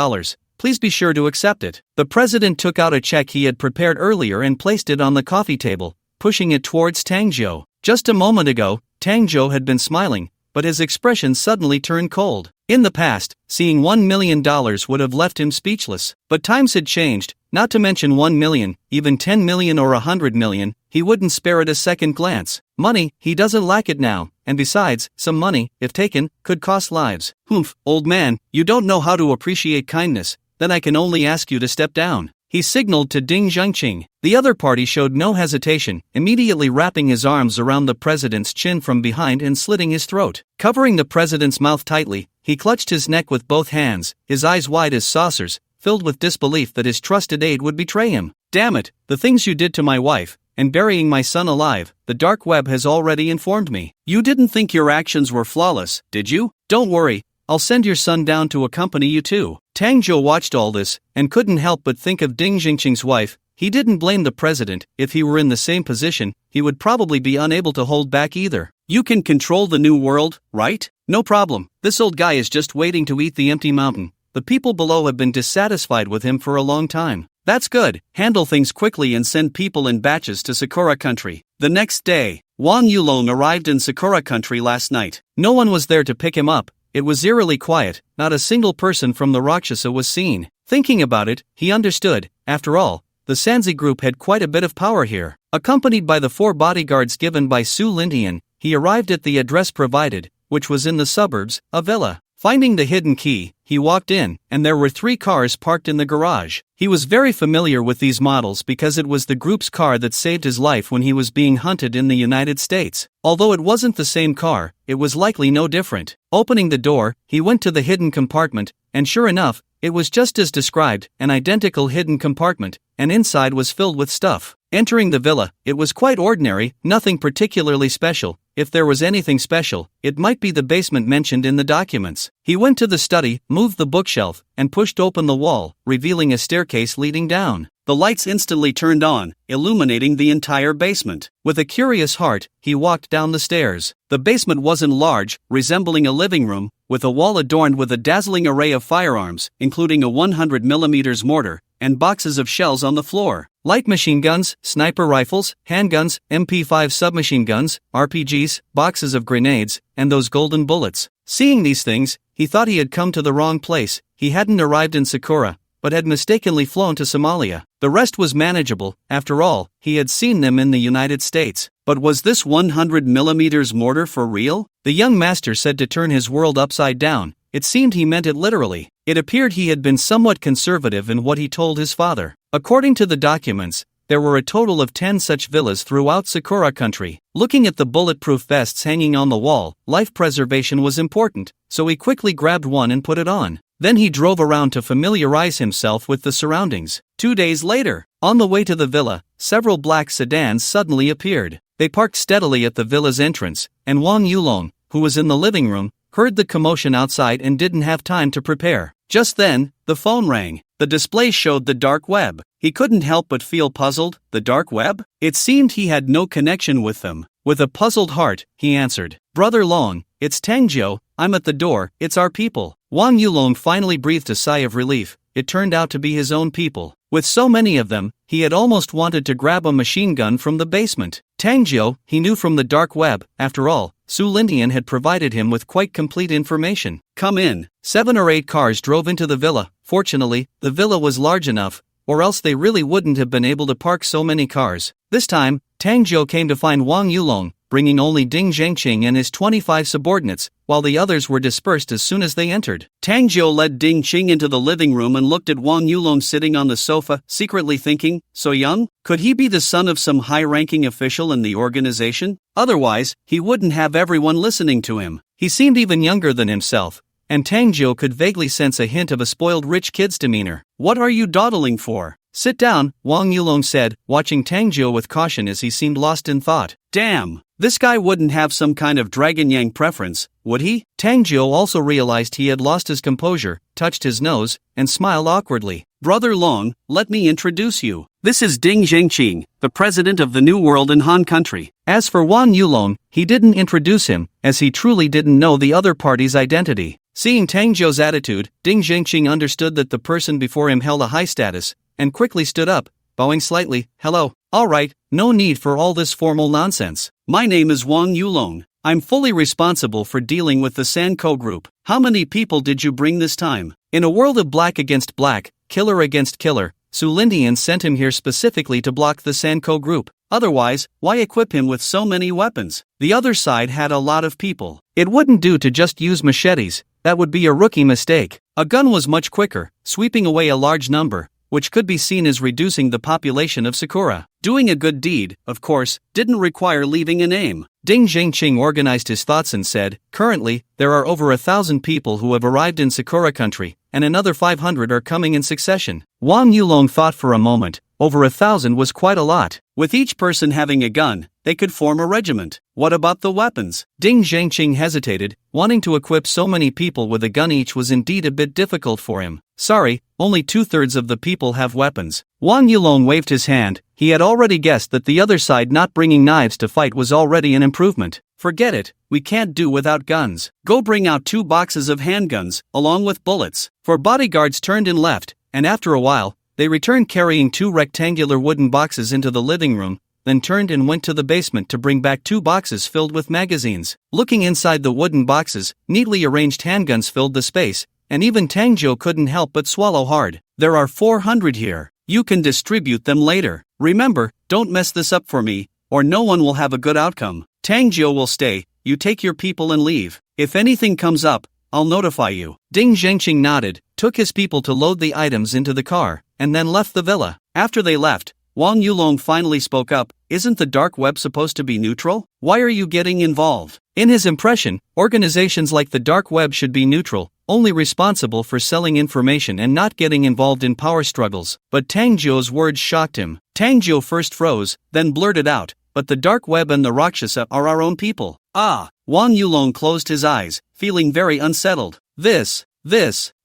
Please be sure to accept it. The president took out a check he had prepared earlier and placed it on the coffee table, pushing it towards Tang Zhou. Just a moment ago, Tang Zhou had been smiling, but his expression suddenly turned cold. In the past, seeing $1 million would have left him speechless. But times had changed, not to mention 1 million, even 10 million or 100 million, he wouldn't spare it a second glance. Money, he doesn't lack it now, and besides, some money, if taken, could cost lives. Humph, old man, you don't know how to appreciate kindness, then I can only ask you to step down. He signaled to Ding Zhengqing. The other party showed no hesitation, immediately wrapping his arms around the president's chin from behind and slitting his throat. Covering the president's mouth tightly, he clutched his neck with both hands, his eyes wide as saucers, filled with disbelief that his trusted aide would betray him. Damn it, the things you did to my wife, and burying my son alive, the dark web has already informed me. You didn't think your actions were flawless, did you? Don't worry, I'll send your son down to accompany you too. Tang Zhou watched all this, and couldn't help but think of Ding Zhengqing's wife. He didn't blame the president. If he were in the same position, he would probably be unable to hold back either. You can control the new world, right? No problem. This old guy is just waiting to eat the empty mountain. The people below have been dissatisfied with him for a long time. That's good. Handle things quickly and send people in batches to Sakura country. The next day, Wang Yulong arrived in Sakura country last night. No one was there to pick him up. It was eerily quiet, not a single person from the Rakshasa was seen. Thinking about it, he understood. After all, the Sanzi group had quite a bit of power here. Accompanied by the 4 bodyguards given by Su Lindian, he arrived at the address provided, which was in the suburbs, a villa. Finding the hidden key, he walked in, and there were 3 cars parked in the garage. He was very familiar with these models because it was the group's car that saved his life when he was being hunted in the United States. Although it wasn't the same car, it was likely no different. Opening the door, he went to the hidden compartment, and sure enough, it was just as described, an identical hidden compartment, and inside was filled with stuff. Entering the villa, it was quite ordinary, nothing particularly special. If there was anything special, it might be the basement mentioned in the documents. He went to the study, moved the bookshelf, and pushed open the wall, revealing a staircase leading down. The lights instantly turned on, illuminating the entire basement. With a curious heart, he walked down the stairs. The basement wasn't large, resembling a living room, with a wall adorned with a dazzling array of firearms, including a 100mm mortar, and boxes of shells on the floor. Light machine guns, sniper rifles, handguns, MP5 submachine guns, RPGs, boxes of grenades, and those golden bullets. Seeing these things, he thought he had come to the wrong place. He hadn't arrived in Sakura, but had mistakenly flown to Somalia. The rest was manageable. After all, he had seen them in the United States. But was this 100mm mortar for real? The young master said to turn his world upside down. It seemed he meant it literally. It appeared he had been somewhat conservative in what he told his father. According to the documents, there were a total of 10 such villas throughout Sakura country. Looking at the bulletproof vests hanging on the wall, life preservation was important, so he quickly grabbed one and put it on. Then he drove around to familiarize himself with the surroundings. 2 days later, on the way to the villa, several black sedans suddenly appeared. They parked steadily at the villa's entrance, and Wang Yulong, who was in the living room, heard the commotion outside and didn't have time to prepare. Just then, the phone rang. The display showed the dark web. He couldn't help but feel puzzled. The dark web? It seemed he had no connection with them. With a puzzled heart, he answered, "Brother Long, it's Tang Zhou, I'm at the door, it's our people." Wang Yulong finally breathed a sigh of relief. It turned out to be his own people. With so many of them, he had almost wanted to grab a machine gun from the basement. Tang Zhou, he knew from the dark web. After all, Su Lindian had provided him with quite complete information. "Come in." 7 or 8 cars drove into the villa. Fortunately, the villa was large enough, or else they really wouldn't have been able to park so many cars. This time, Tang Zhou came to find Wang Yulong, bringing only Ding Zhengqing and his 25 subordinates, while the others were dispersed as soon as they entered. Tang Zhou led Ding Qing into the living room and looked at Wang Yulong sitting on the sofa, secretly thinking, so young? Could he be the son of some high-ranking official in the organization? Otherwise, he wouldn't have everyone listening to him. He seemed even younger than himself, and Tang Zhou could vaguely sense a hint of a spoiled rich kid's demeanor. "What are you dawdling for? Sit down," Wang Yulong said, watching Tang Zhou with caution as he seemed lost in thought. Damn, this guy wouldn't have some kind of Dragon Yang preference, would he? Tang Zhou also realized he had lost his composure, touched his nose, and smiled awkwardly. "Brother Long, let me introduce you. This is Ding Zhengqing, the president of the New World in Han Country." As for Wang Yulong, he didn't introduce him, as he truly didn't know the other party's identity. Seeing Tang Zhou's attitude, Ding Zhengqing understood that the person before him held a high status, and quickly stood up, bowing slightly. Hello. Alright, no need for all this formal nonsense. My name is Wang Yulong. I'm fully responsible for dealing with the Sanko group. How many people did you bring this time? In a world of black against black, killer against killer, Su Lindian sent him here specifically to block the Sanko group. Otherwise, why equip him with so many weapons? The other side had a lot of people. It wouldn't do to just use machetes, that would be a rookie mistake. A gun was much quicker, sweeping away a large number, which could be seen as reducing the population of Sakura. Doing a good deed, of course, didn't require leaving a name. Ding Zhengqing organized his thoughts and said, currently, there are over 1,000 people who have arrived in Sakura country, and another 500 are coming in succession. Wang Yulong thought for a moment. Over 1,000 was quite a lot. With each person having a gun, they could form a regiment. What about the weapons? Ding Zhengqing hesitated. Wanting to equip so many people with a gun each was indeed a bit difficult for him. Sorry, only 2/3 of the people have weapons. Wang Yulong waved his hand. He had already guessed that the other side not bringing knives to fight was already an improvement. Forget it, we can't do without guns. Go bring out 2 boxes of handguns, along with bullets. 4 bodyguards turned and left, and after a while, they returned carrying 2 rectangular wooden boxes into the living room, then turned and went to the basement to bring back 2 boxes filled with magazines. Looking inside the wooden boxes, neatly arranged handguns filled the space, and even Tang Zhou couldn't help but swallow hard. There are 400 here. You can distribute them later. Remember, don't mess this up for me, or no one will have a good outcome. Tang Zhou will stay, you take your people and leave. If anything comes up, I'll notify you. Ding Zhengqing nodded, took his people to load the items into the car, and then left the villa. After they left, Wang Yulong finally spoke up. Isn't the dark web supposed to be neutral? Why are you getting involved? In his impression, organizations like the dark web should be neutral, only responsible for selling information and not getting involved in power struggles. But Tang Zhou's words shocked him. Tang Zhou first froze, then blurted out, but the dark web and the Rakshasa are our own people. Ah! Wang Yulong closed his eyes, feeling very unsettled.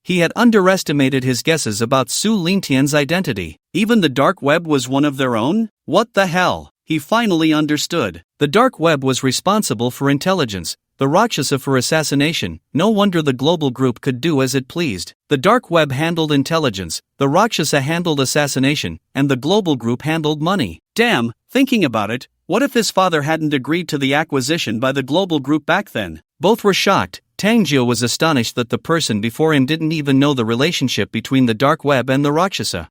He had underestimated his guesses about Su Lintian's identity. Even the dark web was one of their own? What the hell? He finally understood. The dark web was responsible for intelligence, the Rakshasa for assassination. No wonder the global group could do as it pleased. The dark web handled intelligence, the Rakshasa handled assassination, and the global group handled money. Damn, thinking about it, what if his father hadn't agreed to the acquisition by the global group back then? Both were shocked. Tang Zhou was astonished that the person before him didn't even know the relationship between the dark web and the Rakshasa.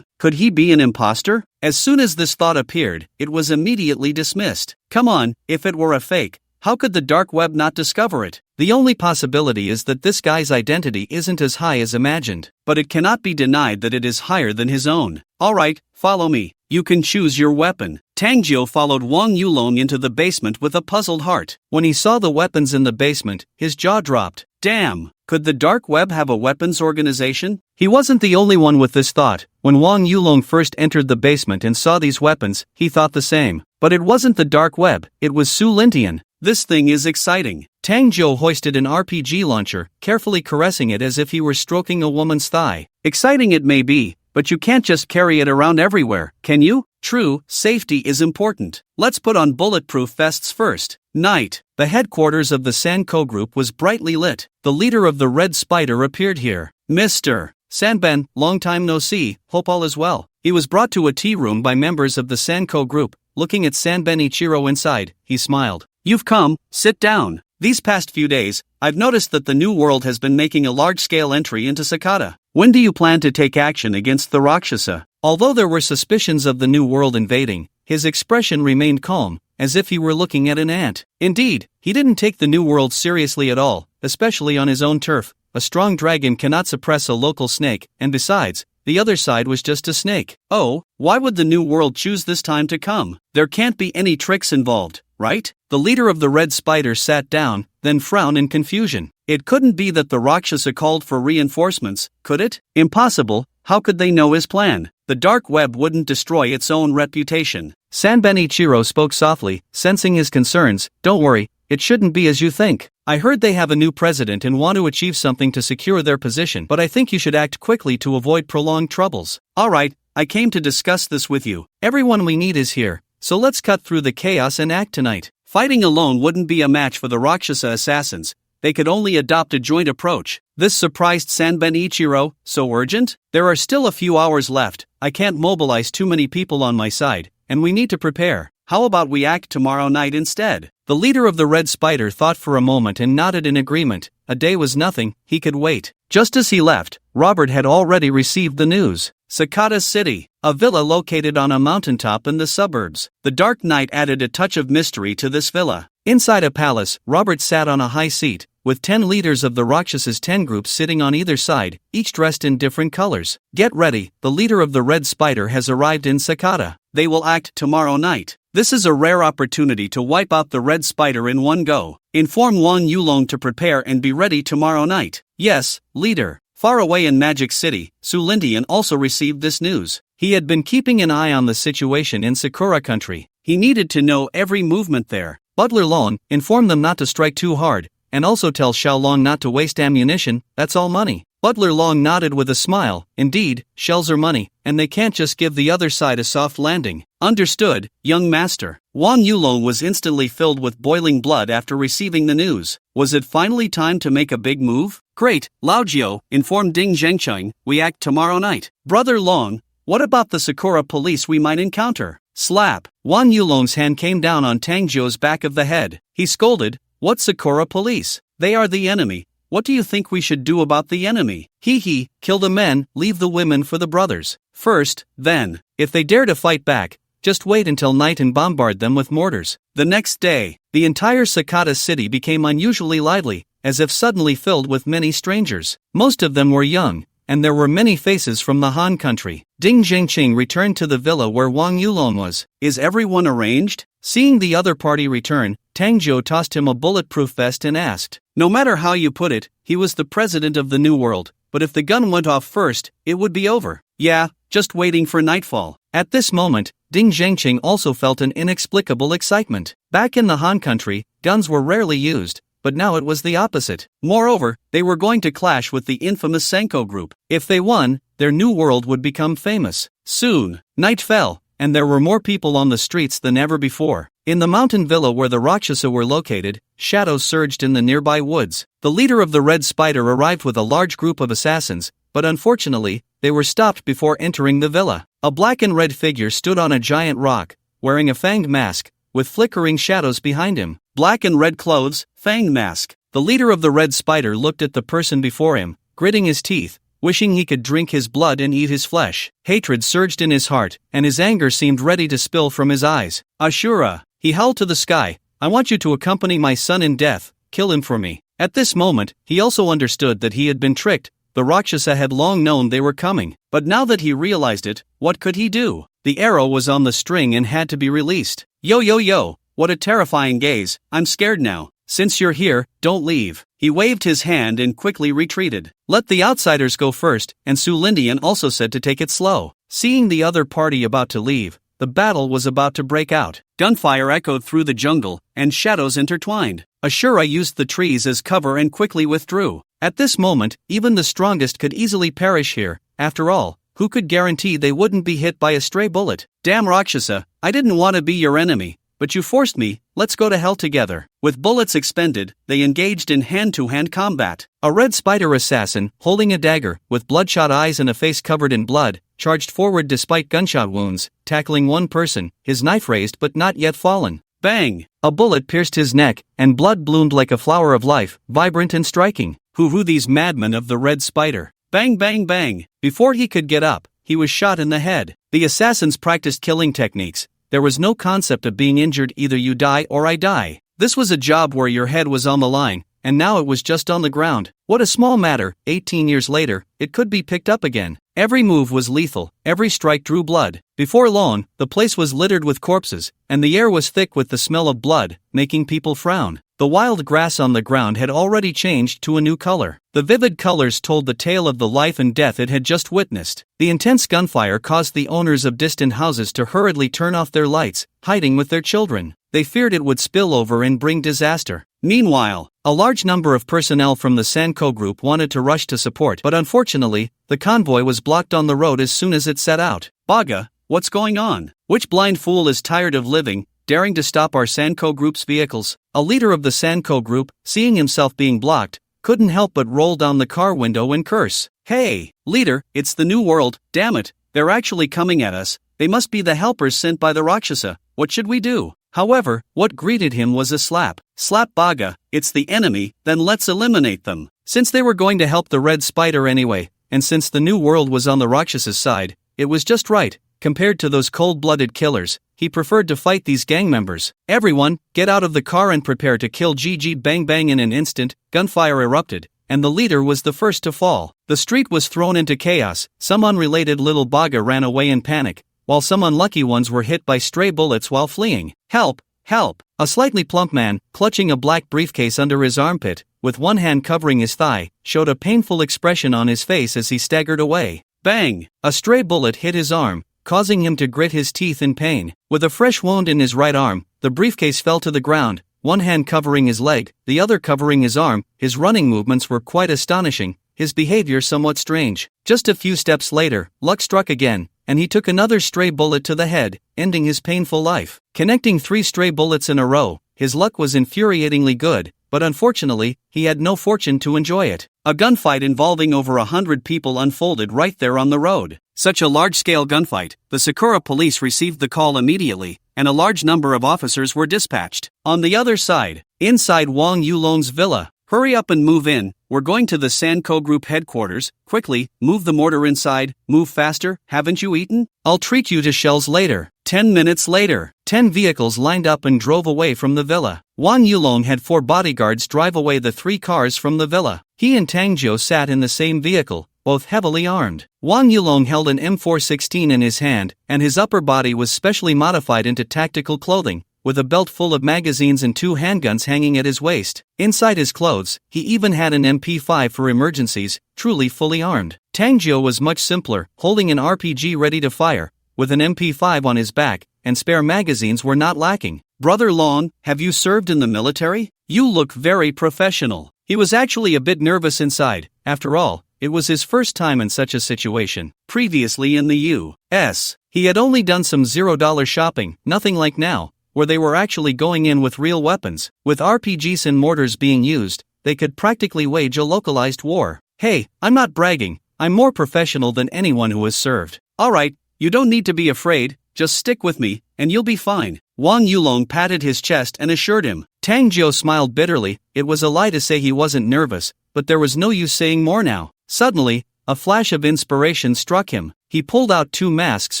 Could he be an imposter? As soon as this thought appeared, it was immediately dismissed. Come on, if it were a fake, how could the dark web not discover it? The only possibility is that this guy's identity isn't as high as imagined, but it cannot be denied that it is higher than his own. Alright, follow me. You can choose your weapon. Tang Zhou followed Wang Yulong into the basement with a puzzled heart. When he saw the weapons in the basement, his jaw dropped. Damn! Could the dark web have a weapons organization? He wasn't the only one with this thought. When Wang Yulong first entered the basement and saw these weapons, he thought the same. But it wasn't the dark web, it was Su Lintian. This thing is exciting. Tang Zhou hoisted an RPG launcher, carefully caressing it as if he were stroking a woman's thigh. Exciting it may be, but you can't just carry it around everywhere, can you? True, safety is important. Let's put on bulletproof vests first. Night. The headquarters of the Sanko group was brightly lit. The leader of the Red Spider appeared here. Mr. Sanben, long time no see, hope all is well. He was brought to a tea room by members of the Sanko group. Looking at Sanben Ichiro inside, he smiled. You've come, sit down. These past few days, I've noticed that the New World has been making a large-scale entry into Sakata. When do you plan to take action against the Rakshasa? Although there were suspicions of the New World invading, his expression remained calm, as if he were looking at an ant. Indeed, he didn't take the New World seriously at all, especially on his own turf. A strong dragon cannot suppress a local snake, and besides, the other side was just a snake. Oh, why would the New World choose this time to come? There can't be any tricks involved, right? The leader of the Red Spider sat down, then frowned in confusion. It couldn't be that the Rakshasa called for reinforcements, could it? Impossible. How could they know his plan? The dark web wouldn't destroy its own reputation. Sanben Ichiro spoke softly, sensing his concerns. Don't worry, it shouldn't be as you think. I heard they have a new president and want to achieve something to secure their position, but I think you should act quickly to avoid prolonged troubles. Alright, I came to discuss this with you. Everyone we need is here, so let's cut through the chaos and act tonight. Fighting alone wouldn't be a match for the Rakshasa assassins. they could only adopt a joint approach. This surprised Sanben Ichiro. So urgent? There are still a few hours left, I can't mobilize too many people on my side, and we need to prepare. How about we act tomorrow night instead? The leader of the Red Spider thought for a moment and nodded in agreement. A day was nothing, he could wait. Just as he left, Robert had already received the news. Sakata City, a villa located on a mountaintop in the suburbs. The dark night added a touch of mystery to this villa. Inside a palace, Robert sat on a high seat, with 10 leaders of the Rakshas's 10 groups sitting on either side, each dressed in different colors. Get ready, the leader of the Red Spider has arrived in Sakata. They will act tomorrow night. This is a rare opportunity to wipe out the Red Spider in one go. Inform Wang Yulong to prepare and be ready tomorrow night. Yes, leader. Far away in Magic City, Su Lindian also received this news. He had been keeping an eye on the situation in Sakura country. He needed to know every movement there. Butler Long, inform them not to strike too hard, and also tell Xiao Long not to waste ammunition, that's all money. Butler Long nodded with a smile. Indeed, shells are money, and they can't just give the other side a soft landing. Understood, young master. Wang Yulong was instantly filled with boiling blood after receiving the news. Was it finally time to make a big move? Great, Lao Jiao, inform Ding Zhengcheng, we act tomorrow night. Brother Long, what about the Sakura police we might encounter? Slap. Wang Yulong's hand came down on Tang Jiu's back of the head. He scolded, what Sakura police? They are the enemy. What do you think we should do about the enemy? Hee, kill the men, leave the women for the brothers. First, then, if they dare to fight back, just wait until night and bombard them with mortars. The next day, the entire Sakata city became unusually lively, as if suddenly filled with many strangers. Most of them were young, and there were many faces from the Han country. Ding Zhengqing returned to the villa where Wang Yulong was. Is everyone arranged? Seeing the other party return, Tang Jiu tossed him a bulletproof vest and asked. No matter how you put it, he was the president of the New World, but if the gun went off first, it would be over. Yeah, just waiting for nightfall. At this moment, Ding Zhengqing also felt an inexplicable excitement. Back in the Han country, guns were rarely used, but now it was the opposite. Moreover, they were going to clash with the infamous Senko group. If they won, their new world would become famous. Soon, night fell, and there were more people on the streets than ever before. In the mountain villa where the Rakshasa were located, shadows surged in the nearby woods. The leader of the Red Spider arrived with a large group of assassins, but unfortunately, they were stopped before entering the villa. A black and red figure stood on a giant rock, wearing a fanged mask, with flickering shadows behind him. Black and red clothes, fanged mask. The leader of the Red Spider looked at the person before him, gritting his teeth, wishing he could drink his blood and eat his flesh. Hatred surged in his heart, and his anger seemed ready to spill from his eyes. Ashura, he howled to the sky, I want you to accompany my son in death, kill him for me. At this moment, he also understood that he had been tricked. The Rakshasa had long known they were coming, but now that he realized it, what could he do? The arrow was on the string and had to be released. Yo, what a terrifying gaze, I'm scared now. Since you're here, don't leave. He waved his hand and quickly retreated. Let the outsiders go first, and Su Lindian also said to take it slow. Seeing the other party about to leave, the battle was about to break out. Gunfire echoed through the jungle, and shadows intertwined. Ashura used the trees as cover and quickly withdrew. At this moment, even the strongest could easily perish here. After all, who could guarantee they wouldn't be hit by a stray bullet? Damn Rakshasa, I didn't want to be your enemy, but you forced me, let's go to hell together. With bullets expended, they engaged in hand-to-hand combat. A Red Spider assassin, holding a dagger, with bloodshot eyes and a face covered in blood, charged forward despite gunshot wounds, tackling one person, his knife raised but not yet fallen. Bang! A bullet pierced his neck, and blood bloomed like a flower of life, vibrant and striking. Who these madmen of the Red Spider? Bang bang bang! Before he could get up, he was shot in the head. The assassins practiced killing techniques. There was no concept of being injured, either you die or I die. This was a job where your head was on the line, and now it was just on the ground. What a small matter, 18 years later, it could be picked up again. Every move was lethal, every strike drew blood. Before long, the place was littered with corpses, and the air was thick with the smell of blood, making people frown. The wild grass on the ground had already changed to a new color. The vivid colors told the tale of the life and death it had just witnessed. The intense gunfire caused the owners of distant houses to hurriedly turn off their lights, hiding with their children. They feared it would spill over and bring disaster. Meanwhile, a large number of personnel from the Sanko group wanted to rush to support, but unfortunately, the convoy was blocked on the road as soon as it set out. Baga, what's going on? Which blind fool is tired of living, daring to stop our Sanko group's vehicles. A leader of the Sanko group, seeing himself being blocked, couldn't help but roll down the car window and curse. Hey, leader, it's the new world, damn it, they're actually coming at us, they must be the helpers sent by the Rakshasa, what should we do? However, what greeted him was a slap. Slap Baga, it's the enemy, then let's eliminate them. Since they were going to help the red spider anyway, and since the new world was on the Rakshas's side, it was just right. Compared to those cold-blooded killers, he preferred to fight these gang members. Everyone, get out of the car and prepare to kill GG Bang Bang. In an instant, gunfire erupted, and the leader was the first to fall. The street was thrown into chaos, some unrelated little Baga ran away in panic, while some unlucky ones were hit by stray bullets while fleeing. Help! Help! A slightly plump man, clutching a black briefcase under his armpit, with one hand covering his thigh, showed a painful expression on his face as he staggered away. Bang! A stray bullet hit his arm, causing him to grit his teeth in pain. With a fresh wound in his right arm, the briefcase fell to the ground, one hand covering his leg, the other covering his arm. His running movements were quite astonishing, his behavior somewhat strange. Just a few steps later, luck struck again, and he took another stray bullet to the head, ending his painful life. Connecting 3 stray bullets in a row, his luck was infuriatingly good, but unfortunately, he had no fortune to enjoy it. A gunfight involving over 100 people unfolded right there on the road. Such a large-scale gunfight, the Sakura police received the call immediately, and a large number of officers were dispatched. On the other side, inside Wang Yulong's villa, hurry up and move in, we're going to the Sanko Group headquarters, quickly, move the mortar inside, move faster, haven't you eaten? I'll treat you to shells later. 10 minutes later, 10 vehicles lined up and drove away from the villa. Wang Yulong had 4 bodyguards drive away the 3 cars from the villa. He and Tangzhou sat in the same vehicle, both heavily armed. Wang Yulong held an M416 in his hand, and his upper body was specially modified into tactical clothing, with a belt full of magazines and 2 handguns hanging at his waist. Inside his clothes, he even had an MP5 for emergencies, truly fully armed. Tangzhou was much simpler, holding an RPG ready to fire, with an MP5 on his back, and spare magazines were not lacking. Brother Long, have you served in the military? You look very professional. He was actually a bit nervous inside. After all, it was his first time in such a situation. Previously in the U.S., he had only done some $0 shopping, nothing like now, where they were actually going in with real weapons. With RPGs and mortars being used, they could practically wage a localized war. Hey, I'm not bragging, I'm more professional than anyone who has served. Alright, you don't need to be afraid, just stick with me, and you'll be fine. Wang Yulong patted his chest and assured him. Tangzhou smiled bitterly. It was a lie to say he wasn't nervous, but there was no use saying more now. Suddenly, a flash of inspiration struck him. He pulled out 2 masks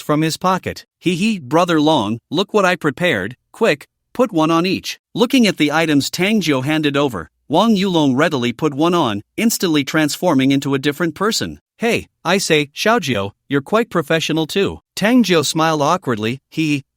from his pocket. Hee, Brother Long, look what I prepared, quick, put one on each. Looking at the items Tangzhou handed over, Wang Yulong readily put one on, instantly transforming into a different person. Hey, I say, Xiaojiu, you're quite professional too. Tangzhou smiled awkwardly.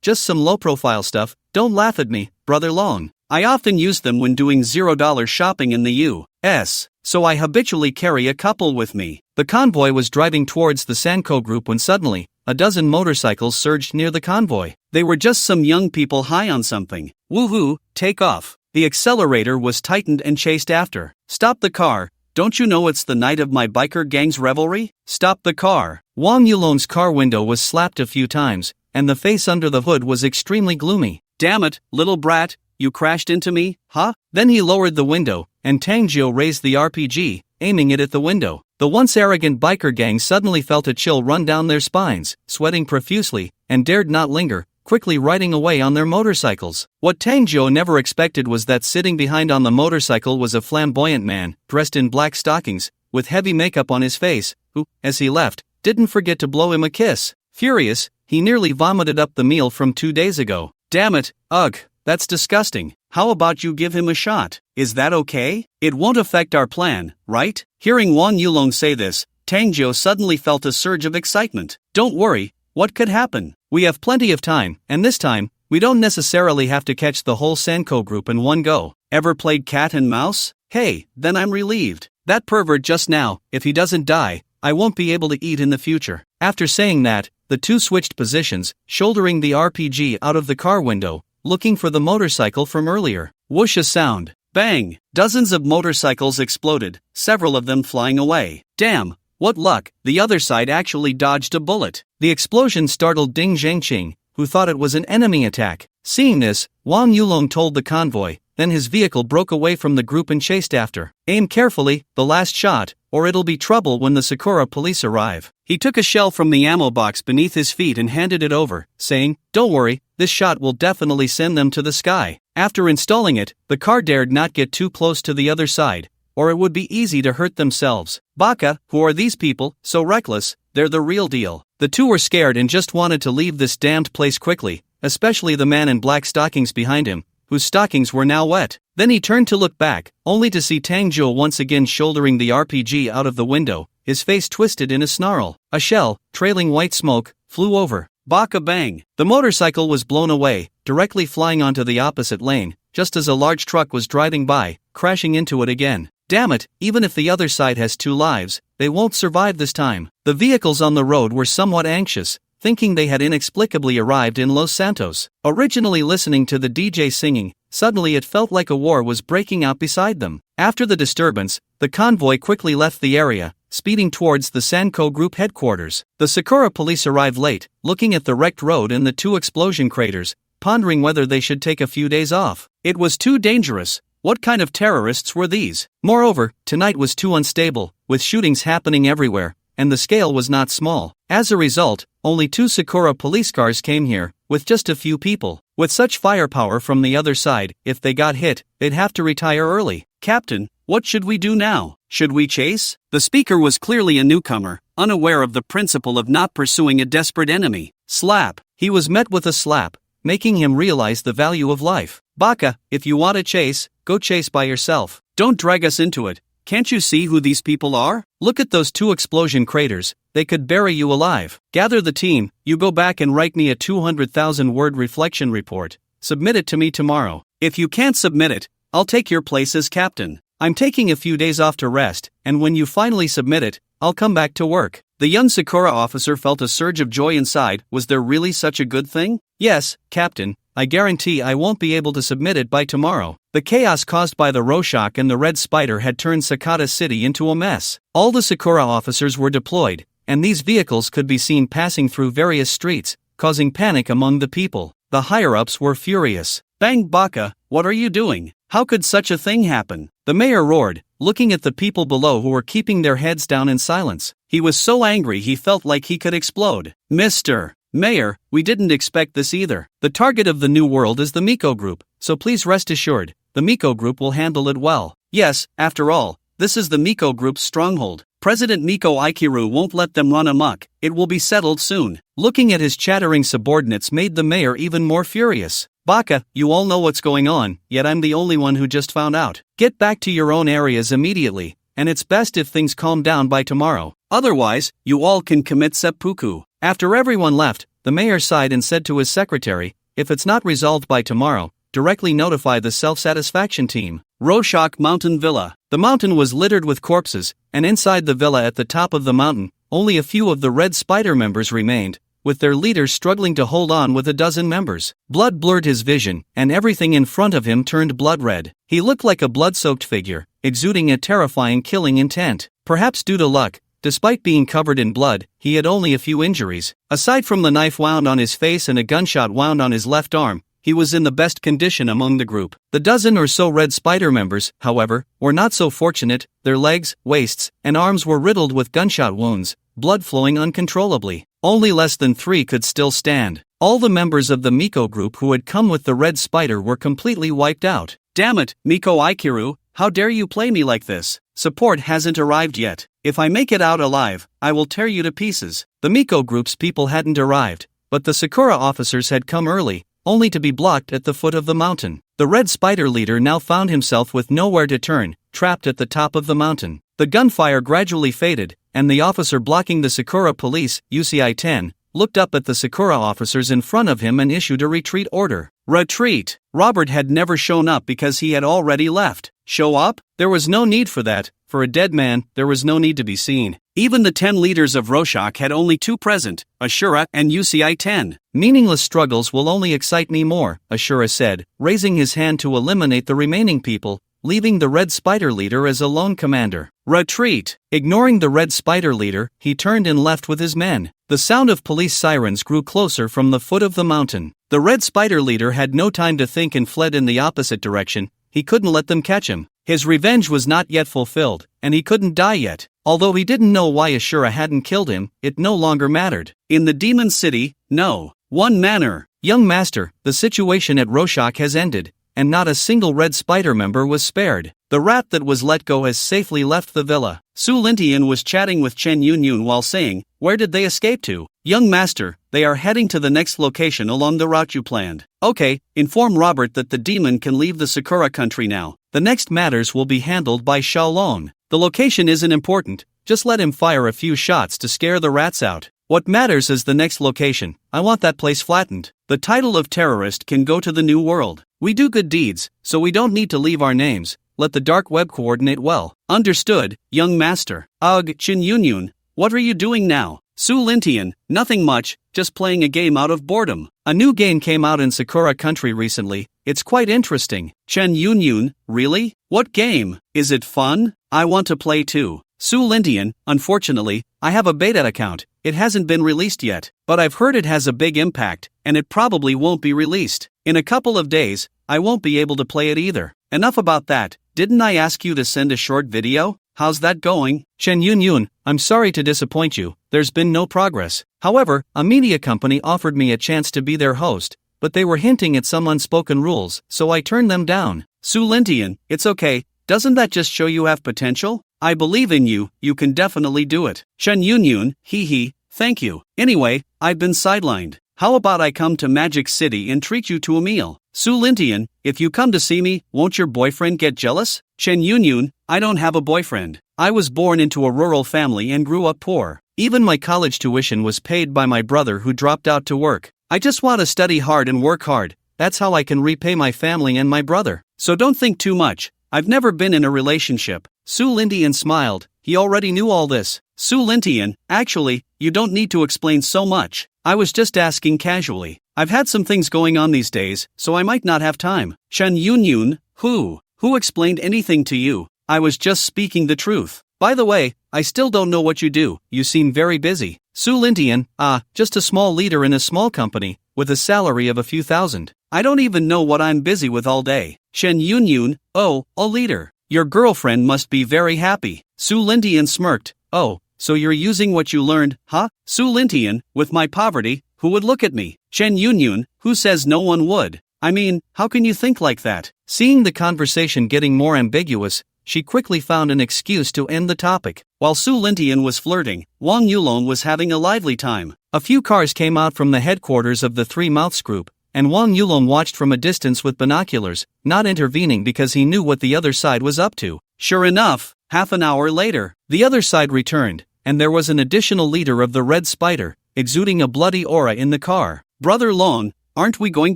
Just some low-profile stuff, don't laugh at me, Brother Long. I often use them when doing $0 shopping in the U.S., so I habitually carry a couple with me. The convoy was driving towards the Sanko group when suddenly, a dozen motorcycles surged near the convoy. They were just some young people high on something. Woohoo, take off. The accelerator was tightened and chased after. Stop the car. Don't you know it's the night of my biker gang's revelry? Stop the car. Wang Yulong's car window was slapped a few times, and the face under the hood was extremely gloomy. Damn it, little brat, you crashed into me, huh? Then he lowered the window, and Tangzhou raised the RPG, aiming it at the window. The once arrogant biker gang suddenly felt a chill run down their spines, sweating profusely, and dared not linger, quickly riding away on their motorcycles. What Tangzhou never expected was that sitting behind on the motorcycle was a flamboyant man, dressed in black stockings, with heavy makeup on his face, who, as he left, didn't forget to blow him a kiss. Furious, he nearly vomited up the meal from 2 days ago. Damn it, ugh, that's disgusting. How about you give him a shot? Is that okay? It won't affect our plan, right? Hearing Wang Yulong say this, Tangzhou suddenly felt a surge of excitement. Don't worry, what could happen? We have plenty of time, and this time, we don't necessarily have to catch the whole Sanko group in one go. Ever played cat and mouse? Hey, then I'm relieved. That pervert just now, if he doesn't die, I won't be able to eat in the future. After saying that, the 2 switched positions, shouldering the RPG out of the car window, looking for the motorcycle from earlier. Whoosh, a sound. Bang! Dozens of motorcycles exploded, several of them flying away. Damn, what luck, the other side actually dodged a bullet. The explosion startled Ding Zhengqing, who thought it was an enemy attack. Seeing this, Wang Yulong told the convoy, then his vehicle broke away from the group and chased after. Aim carefully, the last shot, or it'll be trouble when the Sakura police arrive. He took a shell from the ammo box beneath his feet and handed it over, saying, "Don't worry, this shot will definitely send them to the sky." After installing it, the car dared not get too close to the other side, or it would be easy to hurt themselves. Baka, who are these people, so reckless? They're the real deal. The two were scared and just wanted to leave this damned place quickly, especially the man in black stockings behind him, whose stockings were now wet. Then he turned to look back, only to see Tang Zhuo once again shouldering the RPG out of the window, his face twisted in a snarl. A shell, trailing white smoke, flew over. Baka bang! The motorcycle was blown away, directly flying onto the opposite lane, just as a large truck was driving by, crashing into it again. Damn it, even if the other side has 2 lives, they won't survive this time. The vehicles on the road were somewhat anxious, thinking they had inexplicably arrived in Los Santos. Originally listening to the DJ singing, suddenly it felt like a war was breaking out beside them. After the disturbance, the convoy quickly left the area, speeding towards the Sanko Group headquarters. The Sakura police arrived late, looking at the wrecked road and the 2 explosion craters, pondering whether they should take a few days off. It was too dangerous. What kind of terrorists were these? Moreover, tonight was too unstable, with shootings happening everywhere, and the scale was not small. As a result, only 2 Sakura police cars came here, with just a few people. With such firepower from the other side, if they got hit, they'd have to retire early. "Captain, what should we do now? Should we chase?" The speaker was clearly a newcomer, unaware of the principle of not pursuing a desperate enemy. Slap. He was met with a slap, making him realize the value of life. "Baka, if you want to chase, go chase by yourself. Don't drag us into it. Can't you see who these people are? Look at those 2 explosion craters, they could bury you alive. Gather the team, you go back and write me a 200,000-word reflection report. Submit it to me tomorrow. If you can't submit it, I'll take your place as captain. I'm taking a few days off to rest, and when you finally submit it, I'll come back to work." The young Sakura officer felt a surge of joy inside. Was there really such a good thing? "Yes, Captain, I guarantee I won't be able to submit it by tomorrow." The chaos caused by the Rorschach and the Red Spider had turned Sakata City into a mess. All the Sakura officers were deployed, and these vehicles could be seen passing through various streets, causing panic among the people. The higher-ups were furious. "Bang Baka, what are you doing? How could such a thing happen?" The mayor roared, looking at the people below who were keeping their heads down in silence. He was so angry he felt like he could explode. "Mr. Mayor, we didn't expect this either. The target of the new world is the Miko Group, so please rest assured, the Miko Group will handle it well. Yes, after all, this is the Miko Group's stronghold. President Miko Aikiru won't let them run amok. It will be settled soon." Looking at his chattering subordinates made the mayor even more furious. "Baka, you all know what's going on, yet I'm the only one who just found out. Get back to your own areas immediately, and it's best if things calm down by tomorrow. Otherwise, you all can commit seppuku." After everyone left, the mayor sighed and said to his secretary, "If it's not resolved by tomorrow, directly notify the self-satisfaction team." Rorschach Mountain Villa. The mountain was littered with corpses, and inside the villa at the top of the mountain, only a few of the Red Spider members remained, with their leaders struggling to hold on with a dozen members. Blood blurred his vision, and everything in front of him turned blood red. He looked like a blood-soaked figure, exuding a terrifying killing intent. Perhaps due to luck, despite being covered in blood, he had only a few injuries. Aside from the knife wound on his face and a gunshot wound on his left arm, he was in the best condition among the group. The dozen or so Red Spider members, however, were not so fortunate. Their legs, waists, and arms were riddled with gunshot wounds, blood flowing uncontrollably. Only less than 3 could still stand. All the members of the Miko Group who had come with the Red Spider were completely wiped out. "Damn it, Miko Aikiru, how dare you play me like this? Support hasn't arrived yet. If I make it out alive, I will tear you to pieces." The Miko Group's people hadn't arrived, but the Sakura officers had come early, only to be blocked at the foot of the mountain. The Red Spider leader now found himself with nowhere to turn, trapped at the top of the mountain. The gunfire gradually faded, and the officer blocking the Sakura police, UCI-10, looked up at the Sakura officers in front of him and issued a retreat order. Retreat! Robert had never shown up because he had already left. Show up? There was no need for that. For a dead man, there was no need to be seen. Even the 10 leaders of Rorschach had only 2 present, Ashura and UCI-10. "Meaningless struggles will only excite me more," Ashura said, raising his hand to eliminate the remaining people, leaving the Red Spider leader as a lone commander. Retreat! Ignoring the Red Spider leader, he turned and left with his men. The sound of police sirens grew closer from the foot of the mountain. The red spider leader had no time to think and fled in the opposite direction. He couldn't let them catch him. His revenge was not yet fulfilled, and he couldn't die yet. Although he didn't know why Ashura hadn't killed him, it no longer mattered. In the Demon City, no. One manor. Young master, the situation at Roshak has ended, and not a single red spider member was spared. The rat that was let go has safely left the villa. Su Lintian was chatting with Chen Yunyun while saying, "Where did they escape to?" "Young master, they are heading to the next location along the route you planned." "Okay, inform Robert that the demon can leave the Sakura country now. The next matters will be handled by Xiaolong. The location isn't important, just let him fire a few shots to scare the rats out. What matters is the next location. I want that place flattened. The title of terrorist can go to the new world. We do good deeds, so we don't need to leave our names. Let the dark web coordinate well." "Understood, young master." "Ugh, Chen Yunyun, what are you doing now?" "Su Lintian, nothing much, just playing a game out of boredom. A new game came out in Sakura country recently. It's quite interesting." "Chen Yunyun, really? What game? Is it fun? I want to play too." "Su Lintian, unfortunately, I have a beta account. It hasn't been released yet, but I've heard it has a big impact, and it probably won't be released. In a couple of days, I won't be able to play it either." "Enough about that. Didn't I ask you to send a short video? How's that going?" "Chen Yunyun, I'm sorry to disappoint you, there's been no progress. However, a media company offered me a chance to be their host, but they were hinting at some unspoken rules, so I turned them down." "Su Lintian, it's okay, doesn't that just show you have potential? I believe in you, you can definitely do it." "Chen Yunyun, hee, thank you. Anyway, I've been sidelined. How about I come to Magic City and treat you to a meal?" "Su Lintian, if you come to see me, won't your boyfriend get jealous?" "Chen Yunyun, I don't have a boyfriend. I was born into a rural family and grew up poor. Even my college tuition was paid by my brother who dropped out to work. I just want to study hard and work hard. That's how I can repay my family and my brother. So don't think too much. I've never been in a relationship." Su Lintian smiled. He already knew all this. "Su Lintian, actually, you don't need to explain so much. I was just asking casually. I've had some things going on these days, so I might not have time." "Chen Yunyun, who explained anything to you? I was just speaking the truth. By the way, I still don't know what you do. You seem very busy." "Su Lintian, just a small leader in a small company, with a salary of a few thousand. I don't even know what I'm busy with all day." "Chen Yunyun, oh, a leader. Your girlfriend must be very happy." Su Lintian smirked. "Oh, so you're using what you learned, huh?" "Su Lintian, with my poverty, who would look at me?" "Chen Yunyun, who says no one would? I mean, how can you think like that?" Seeing the conversation getting more ambiguous, she quickly found an excuse to end the topic. While Su Lintian was flirting, Wang Yulong was having a lively time. A few cars came out from the headquarters of the Three Mouths group, and Wang Yulong watched from a distance with binoculars, not intervening because he knew what the other side was up to. Sure enough, half an hour later, the other side returned, and there was an additional leader of the Red Spider, exuding a bloody aura in the car. "Brother Long, aren't we going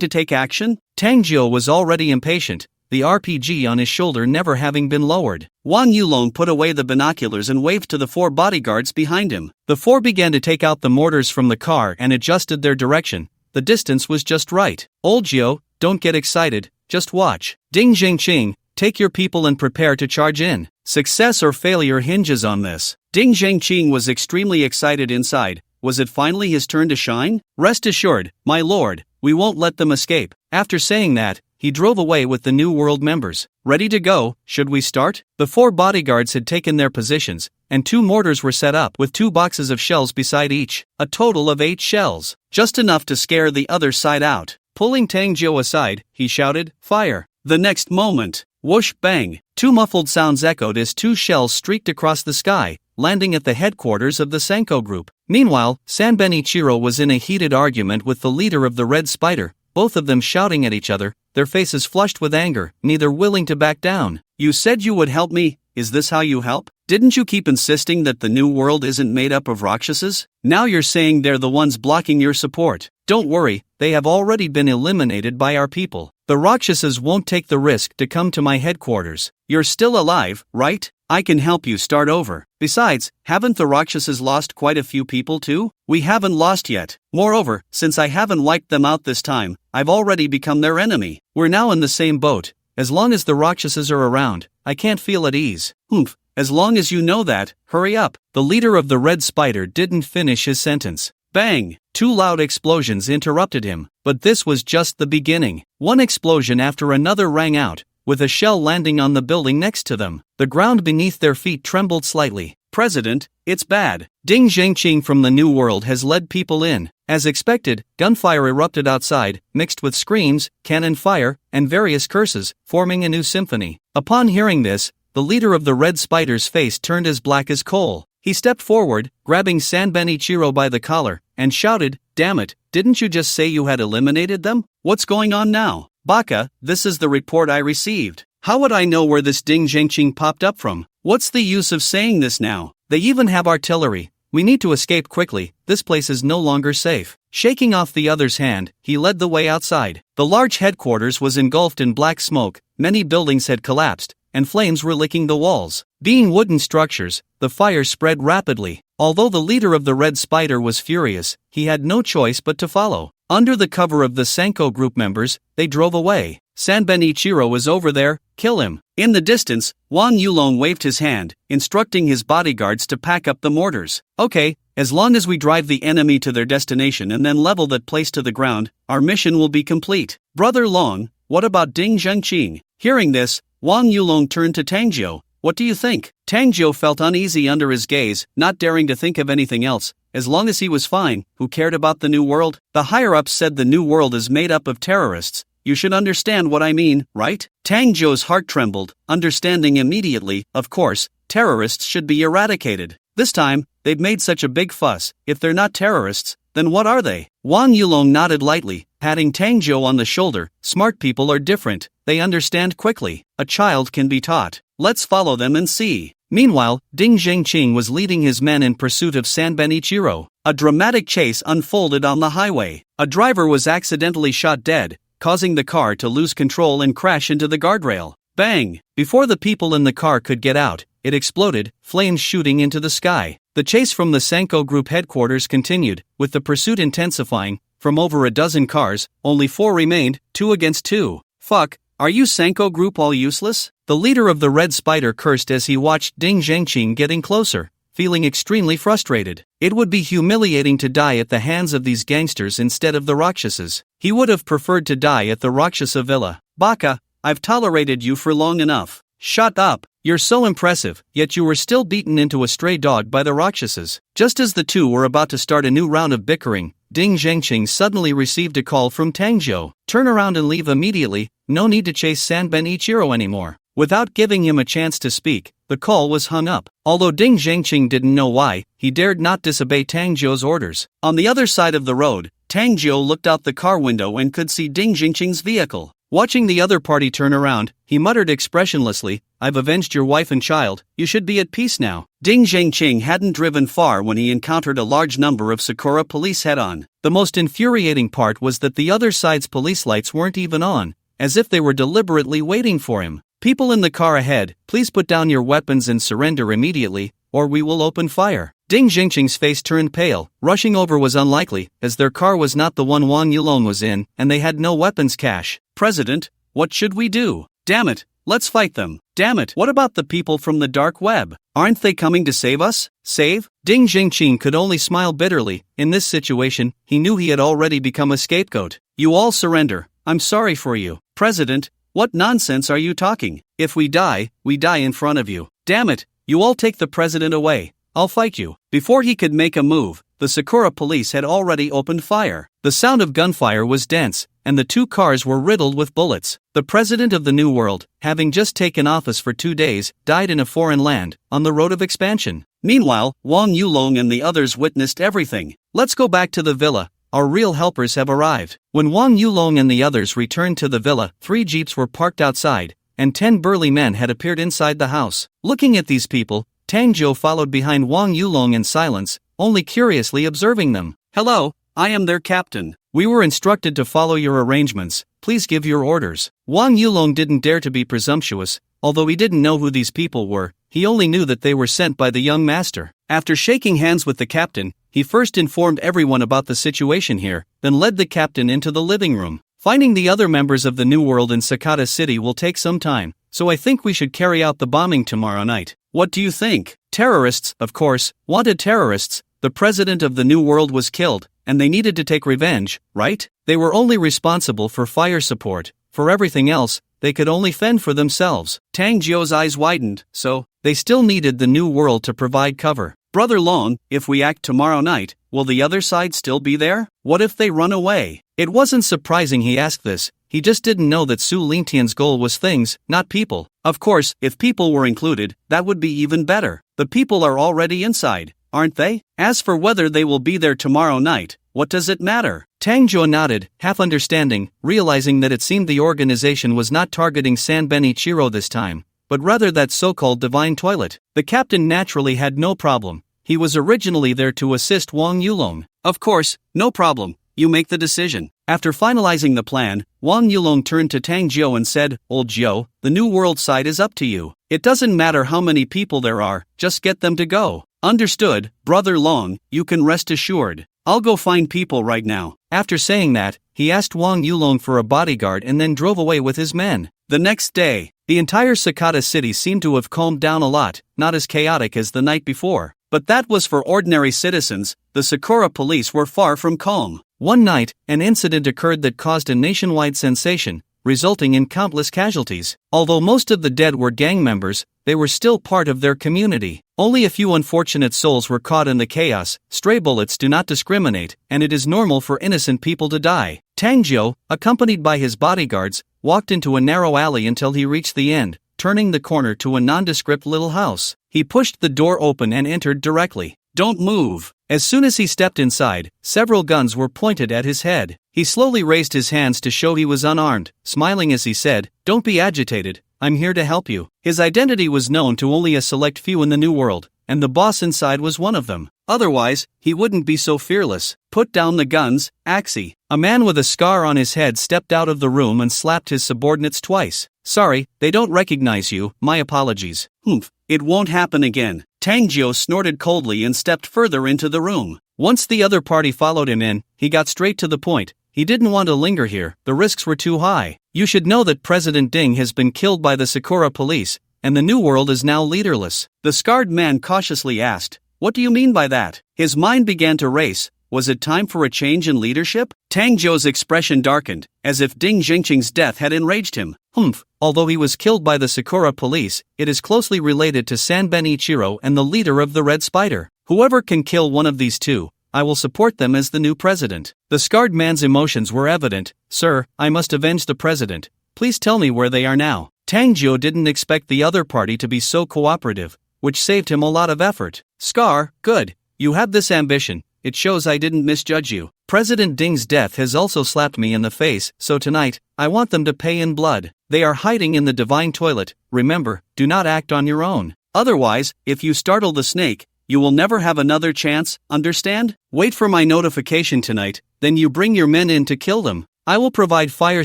to take action?" Tang Jiu was already impatient, the RPG on his shoulder never having been lowered. Wang Yulong put away the binoculars and waved to the 4 bodyguards behind him. The 4 began to take out the mortars from the car and adjusted their direction. The distance was just right. "Old Jiu, don't get excited, just watch. Ding Zhengqing, take your people and prepare to charge in. Success or failure hinges on this." Ding Zhengqing was extremely excited inside. Was it finally his turn to shine? "Rest assured, my lord, we won't let them escape." After saying that, he drove away with the New World members. "Ready to go, should we start?" The 4 bodyguards had taken their positions, and 2 mortars were set up with 2 boxes of shells beside each, a total of 8 shells, just enough to scare the other side out. Pulling Tang Jiu aside, he shouted, "Fire!" The next moment, whoosh bang, 2 muffled sounds echoed as 2 shells streaked across the sky, landing at the headquarters of the Senko group. Meanwhile, Sanben Ichiro was in a heated argument with the leader of the Red Spider, both of them shouting at each other, their faces flushed with anger, neither willing to back down. "You said you would help me, is this how you help? Didn't you keep insisting that the new world isn't made up of Rakshasas? Now you're saying they're the ones blocking your support. Don't worry, they have already been eliminated by our people. The Rakshasas won't take the risk to come to my headquarters. You're still alive, right? I can help you start over. Besides, haven't the Rakshasas lost quite a few people too? We haven't lost yet. Moreover, since I haven't wiped them out this time, I've already become their enemy. We're now in the same boat. As long as the Rakshasas are around, I can't feel at ease." "Humph, as long as you know that, hurry up." The leader of the Red Spider didn't finish his sentence. Bang! 2 loud explosions interrupted him. But this was just the beginning. One explosion after another rang out, with a shell landing on the building next to them. The ground beneath their feet trembled slightly. President, it's bad. Ding Zhengqing from the New World has led people in. As expected, gunfire erupted outside, mixed with screams, cannon fire, and various curses, forming a new symphony. Upon hearing this, the leader of the Red Spider's face turned as black as coal. He stepped forward, grabbing Sanben Ichiro by the collar, and shouted, "Damn it, didn't you just say you had eliminated them? What's going on now? Baka, this is the report I received. How would I know where this Ding Zhengqing popped up from? What's the use of saying this now? They even have artillery. We need to escape quickly, this place is no longer safe." Shaking off the other's hand, he led the way outside. The large headquarters was engulfed in black smoke, many buildings had collapsed, and flames were licking the walls. Being wooden structures, the fire spread rapidly. Although the leader of the Red Spider was furious, he had no choice but to follow. Under the cover of the Sanko group members, they drove away. Sanben Ichiro was over there, kill him. In the distance, Wang Yulong waved his hand, instructing his bodyguards to pack up the mortars. Okay, as long as we drive the enemy to their destination and then level that place to the ground, our mission will be complete. Brother Long, what about Ding Zhengqing? Hearing this, Wang Yulong turned to Tangzhou. What do you think? Tangzhou felt uneasy under his gaze, not daring to think of anything else. As long as he was fine, who cared about the New World? The higher-ups said the New World is made up of terrorists. You should understand what I mean, right? Tangzhou's heart trembled, understanding immediately, of course, terrorists should be eradicated. This time, they've made such a big fuss. If they're not terrorists, then what are they? Wang Yulong nodded lightly, patting Tangzhou on the shoulder. Smart people are different. They understand quickly. A child can be taught. Let's follow them and see. Meanwhile, Ding Zhengqing was leading his men in pursuit of Sanben Ichiro. A dramatic chase unfolded on the highway. A driver was accidentally shot dead, causing the car to lose control and crash into the guardrail. Bang! Before the people in the car could get out, it exploded, flames shooting into the sky. The chase from the Sanko Group headquarters continued, with the pursuit intensifying. From over a dozen cars, only 4 remained, 2 against 2. Fuck, are you Sanko Group all useless? The leader of the Red Spider cursed as he watched Ding Zhengqing getting closer, feeling extremely frustrated. It would be humiliating to die at the hands of these gangsters instead of the Rakshasas. He would have preferred to die at the Rakshasa villa. Baka, I've tolerated you for long enough. Shut up. You're so impressive, yet you were still beaten into a stray dog by the Rakshasas. Just as the two were about to start a new round of bickering, Ding Zhengqing suddenly received a call from Tangzhou. Turn around and leave immediately, no need to chase Sanben Ichiro anymore. Without giving him a chance to speak, the call was hung up. Although Ding Zhengqing didn't know why, he dared not disobey Tangzhou's orders. On the other side of the road, Tangzhou looked out the car window and could see Ding Zhengqing's vehicle. Watching the other party turn around, he muttered expressionlessly, "I've avenged your wife and child, you should be at peace now." Ding Zhengqing hadn't driven far when he encountered a large number of Sakura police head-on. The most infuriating part was that the other side's police lights weren't even on, as if they were deliberately waiting for him. "People in the car ahead, please put down your weapons and surrender immediately, or we will open fire." Ding Zhengqing's face turned pale. Rushing over was unlikely, as their car was not the one Wang Yulong was in, and they had no weapons cache. "President, what should we do? Damn it, let's fight them. Damn it, what about the people from the dark web? Aren't they coming to save us?" Save? Ding Zhengqing could only smile bitterly. In this situation, he knew he had already become a scapegoat. "You all surrender. I'm sorry for you." "President, what nonsense are you talking? If we die in front of you. Damn it, you all take the president away. I'll fight you." Before he could make a move, the Sakura police had already opened fire. The sound of gunfire was dense, and the 2 cars were riddled with bullets. The president of the New World, having just taken office for 2 days, died in a foreign land, on the road of expansion. Meanwhile, Wang Yulong and the others witnessed everything. "Let's go back to the villa. Our real helpers have arrived." When Wang Yulong and the others returned to the villa, 3 jeeps were parked outside, and 10 burly men had appeared inside the house. Looking at these people, Tangzhou followed behind Wang Yulong in silence, only curiously observing them. "Hello, I am their captain. We were instructed to follow your arrangements, please give your orders." Wang Yulong didn't dare to be presumptuous, although he didn't know who these people were, he only knew that they were sent by the young master. After shaking hands with the captain, he first informed everyone about the situation here, then led the captain into the living room. "Finding the other members of the New World in Sakata City will take some time, so I think we should carry out the bombing tomorrow night. What do you think?" Terrorists, of course, wanted terrorists. The president of the New World was killed, and they needed to take revenge, right? They were only responsible for fire support. For everything else, they could only fend for themselves. Tang Jiu's eyes widened, so they still needed the new world to provide cover. Brother Long, if we act tomorrow night, will the other side still be there? What if they run away? It wasn't surprising he asked this. He just didn't know that Su Lingtian's goal was things, not people. Of course, if people were included, that would be even better. The people are already inside, aren't they? As for whether they will be there tomorrow night, what does it matter? Tang Jiu nodded, half understanding, realizing that it seemed the organization was not targeting Sanbenichiro this time, but rather that so-called divine toilet. The captain naturally had no problem. He was originally there to assist Wang Yulong. Of course, no problem. You make the decision. After finalizing the plan, Wang Yulong turned to Tang Jiu and said, Old Jiu, the new world side is up to you. It doesn't matter how many people there are, just get them to go. Understood, Brother Long, you can rest assured. I'll go find people right now. After saying that, he asked Wang Yulong for a bodyguard and then drove away with his men. The next day, the entire Sakata city seemed to have calmed down a lot, not as chaotic as the night before. But that was for ordinary citizens. The Sakura police were far from calm. One night, an incident occurred that caused a nationwide sensation, resulting in countless casualties. Although most of the dead were gang members, they were still part of their community. Only a few unfortunate souls were caught in the chaos. Stray bullets do not discriminate, and it is normal for innocent people to die. Tang Jiu, accompanied by his bodyguards, walked into a narrow alley until he reached the end, turning the corner to a nondescript little house. He pushed the door open and entered directly. Don't move. As soon as he stepped inside, several guns were pointed at his head. He slowly raised his hands to show he was unarmed, smiling as he said, Don't be agitated, I'm here to help you. His identity was known to only a select few in the New World, and the boss inside was one of them. Otherwise, he wouldn't be so fearless. Put down the guns, Axie. A man with a scar on his head stepped out of the room and slapped his subordinates twice. Sorry, they don't recognize you, my apologies. Humph, it won't happen again. Tang Jiu snorted coldly and stepped further into the room. Once the other party followed him in, he got straight to the point. He didn't want to linger here, the risks were too high. You should know that President Ding has been killed by the Sakura police, and the New World is now leaderless. The scarred man cautiously asked, What do you mean by that? His mind began to race. Was it time for a change in leadership? Tang Jiu's expression darkened, as if Ding Jingqing's death had enraged him. Humph, although he was killed by the Sakura police, it is closely related to Sanbenichiro and the leader of the Red Spider. Whoever can kill one of these two, I will support them as the new president. The scarred man's emotions were evident. Sir, I must avenge the president. Please tell me where they are now. Tang Jiu didn't expect the other party to be so cooperative, which saved him a lot of effort. Scar, good. You have this ambition. It shows I didn't misjudge you. President Ding's death has also slapped me in the face, so tonight, I want them to pay in blood. They are hiding in the divine toilet. Remember, do not act on your own. Otherwise, if you startle the snake, you will never have another chance, understand? Wait for my notification tonight, then you bring your men in to kill them. I will provide fire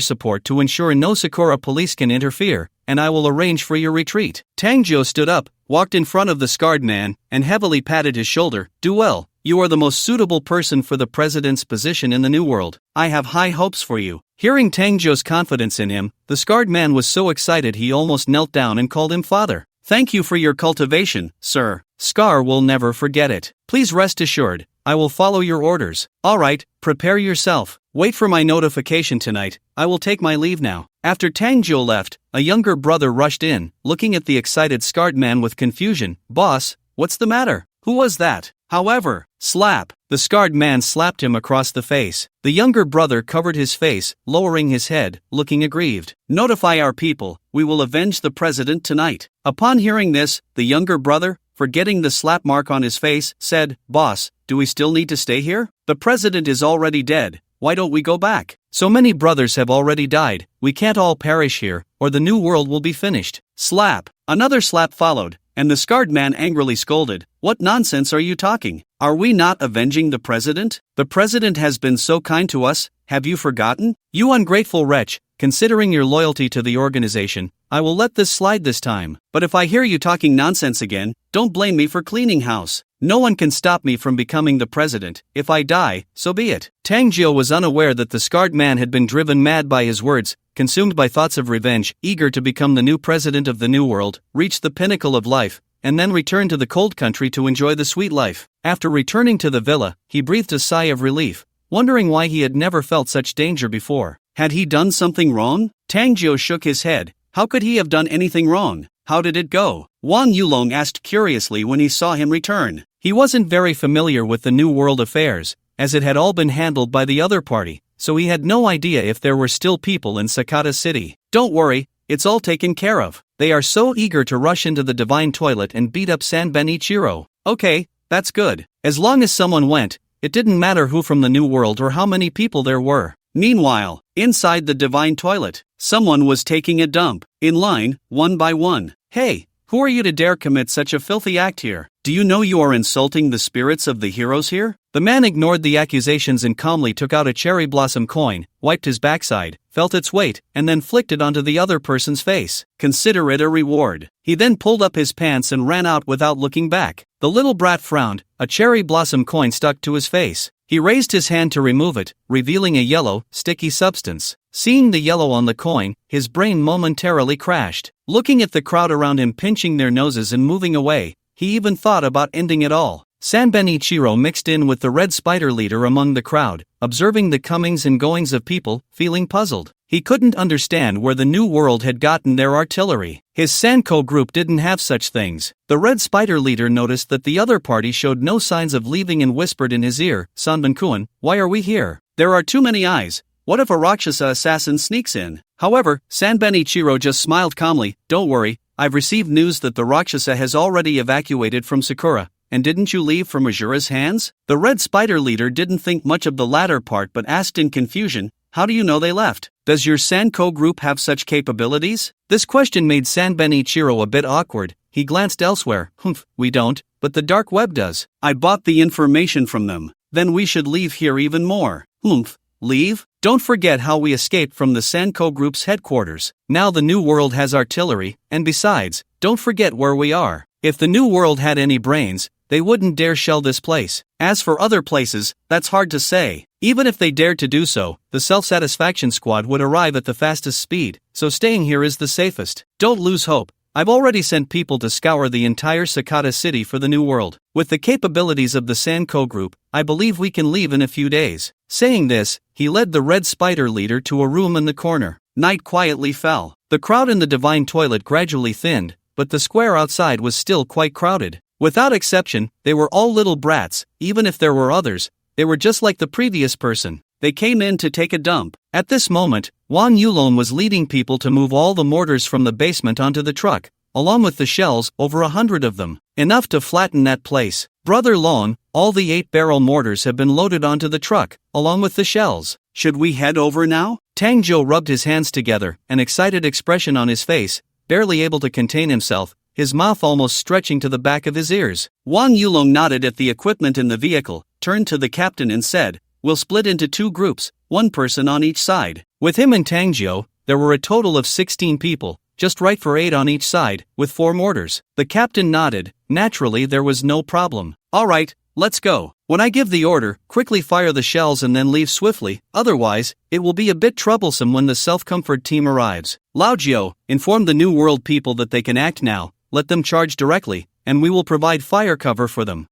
support to ensure no Sakura police can interfere, and I will arrange for your retreat. Tang Jiu stood up, walked in front of the scarred man, and heavily patted his shoulder. Do well. You are the most suitable person for the president's position in the New World. I have high hopes for you. Hearing Tang Jiu's confidence in him, the scarred man was so excited he almost knelt down and called him father. Thank you for your cultivation, sir. Scar will never forget it. Please rest assured, I will follow your orders. Alright, prepare yourself. Wait for my notification tonight. I will take my leave now. After Tang Jiu left, a younger brother rushed in, looking at the excited scarred man with confusion. Boss, what's the matter? Who was that? However, slap. The scarred man slapped him across the face. The younger brother covered his face, lowering his head, looking aggrieved. Notify our people, we will avenge the president tonight. Upon hearing this, the younger brother, forgetting the slap mark on his face, said, Boss, do we still need to stay here? The president is already dead. Why don't we go back? So many brothers have already died. We can't all perish here, or the new world will be finished. Slap. Another slap followed, and the scarred man angrily scolded, What nonsense are you talking? Are we not avenging the president? The president has been so kind to us, have you forgotten? You ungrateful wretch, considering your loyalty to the organization, I will let this slide this time. But if I hear you talking nonsense again, don't blame me for cleaning house. No one can stop me from becoming the president. If I die, so be it. Tang Jiu was unaware that the scarred man had been driven mad by his words, consumed by thoughts of revenge, eager to become the new president of the New World, reach the pinnacle of life, and then return to the cold country to enjoy the sweet life. After returning to the villa, he breathed a sigh of relief. wondering why he had never felt such danger before. Had he done something wrong? Tang Jiu shook his head. How could he have done anything wrong? How did it go? Wang Yulong asked curiously when he saw him return. He wasn't very familiar with the New World affairs, as it had all been handled by the other party, so he had no idea if there were still people in Sakata City. Don't worry, it's all taken care of. They are so eager to rush into the divine toilet and beat up Sanbenichiro. Okay, that's good. As long as someone went, it didn't matter who from the New World or how many people there were. Meanwhile, inside the divine toilet, someone was taking a dump, in line, one by one. Hey, who are you to dare commit such a filthy act here? Do you know you are insulting the spirits of the heroes here? The man ignored the accusations and calmly took out a cherry blossom coin, wiped his backside, felt its weight, and then flicked it onto the other person's face. Consider it a reward. He then pulled up his pants and ran out without looking back. The little brat frowned, a cherry blossom coin stuck to his face. He raised his hand to remove it, revealing a yellow, sticky substance. Seeing the yellow on the coin, his brain momentarily crashed. Looking at the crowd around him pinching their noses and moving away, he even thought about ending it all. Sanbenichiro mixed in with the red spider leader among the crowd, observing the comings and goings of people, feeling puzzled. He couldn't understand where the New World had gotten their artillery. His Sanko group didn't have such things. The red spider leader noticed that the other party showed no signs of leaving and whispered in his ear, Sanbankuan, why are we here? There are too many eyes. What if a Rakshasa assassin sneaks in? However, Sanbenichiro just smiled calmly. Don't worry, I've received news that the Rakshasa has already evacuated from Sakura. And didn't you leave from Ajura's hands? The red spider leader didn't think much of the latter part but asked in confusion, how do you know they left? Does your Sanko group have such capabilities? This question made Sanbenichiro a bit awkward. He glanced elsewhere. We don't, but the dark web does. I bought the information from them. Then we should leave here even more. Leave? Don't forget how we escaped from the Sanko group's headquarters. Now the New World has artillery, and besides, don't forget where we are. If the New World had any brains, they wouldn't dare shell this place. As for other places, that's hard to say. Even if they dared to do so, the self-satisfaction squad would arrive at the fastest speed, so staying here is the safest. Don't lose hope. I've already sent people to scour the entire Sakata City for the New World. With the capabilities of the Sanko group, I believe we can leave in a few days. Saying this, he led the red spider leader to a room in the corner. Night quietly fell. The crowd in the divine toilet gradually thinned, but the square outside was still quite crowded. Without exception, they were all little brats. Even if there were others, they were just like the previous person. They came in to take a dump. At this moment, Wang Yulong was leading people to move all the mortars from the basement onto the truck, along with the shells, over 100 of them. Enough to flatten that place. Brother Long, all the 8-barrel mortars have been loaded onto the truck, along with the shells. Should we head over now? Tang Jiu rubbed his hands together, an excited expression on his face, barely able to contain himself, his mouth almost stretching to the back of his ears. Wang Yulong nodded at the equipment in the vehicle, turned to the captain and said, we'll split into 2 groups, 1 person on each side. With him and Tang Jiu, there were a total of 16 people, just right for 8 on each side, with 4 mortars. The captain nodded. Naturally there was no problem. Alright, let's go. When I give the order, quickly fire the shells and then leave swiftly, otherwise, it will be a bit troublesome when the self-comfort team arrives. Lao Jiu, inform the New World people that they can act now, let them charge directly, and we will provide fire cover for them.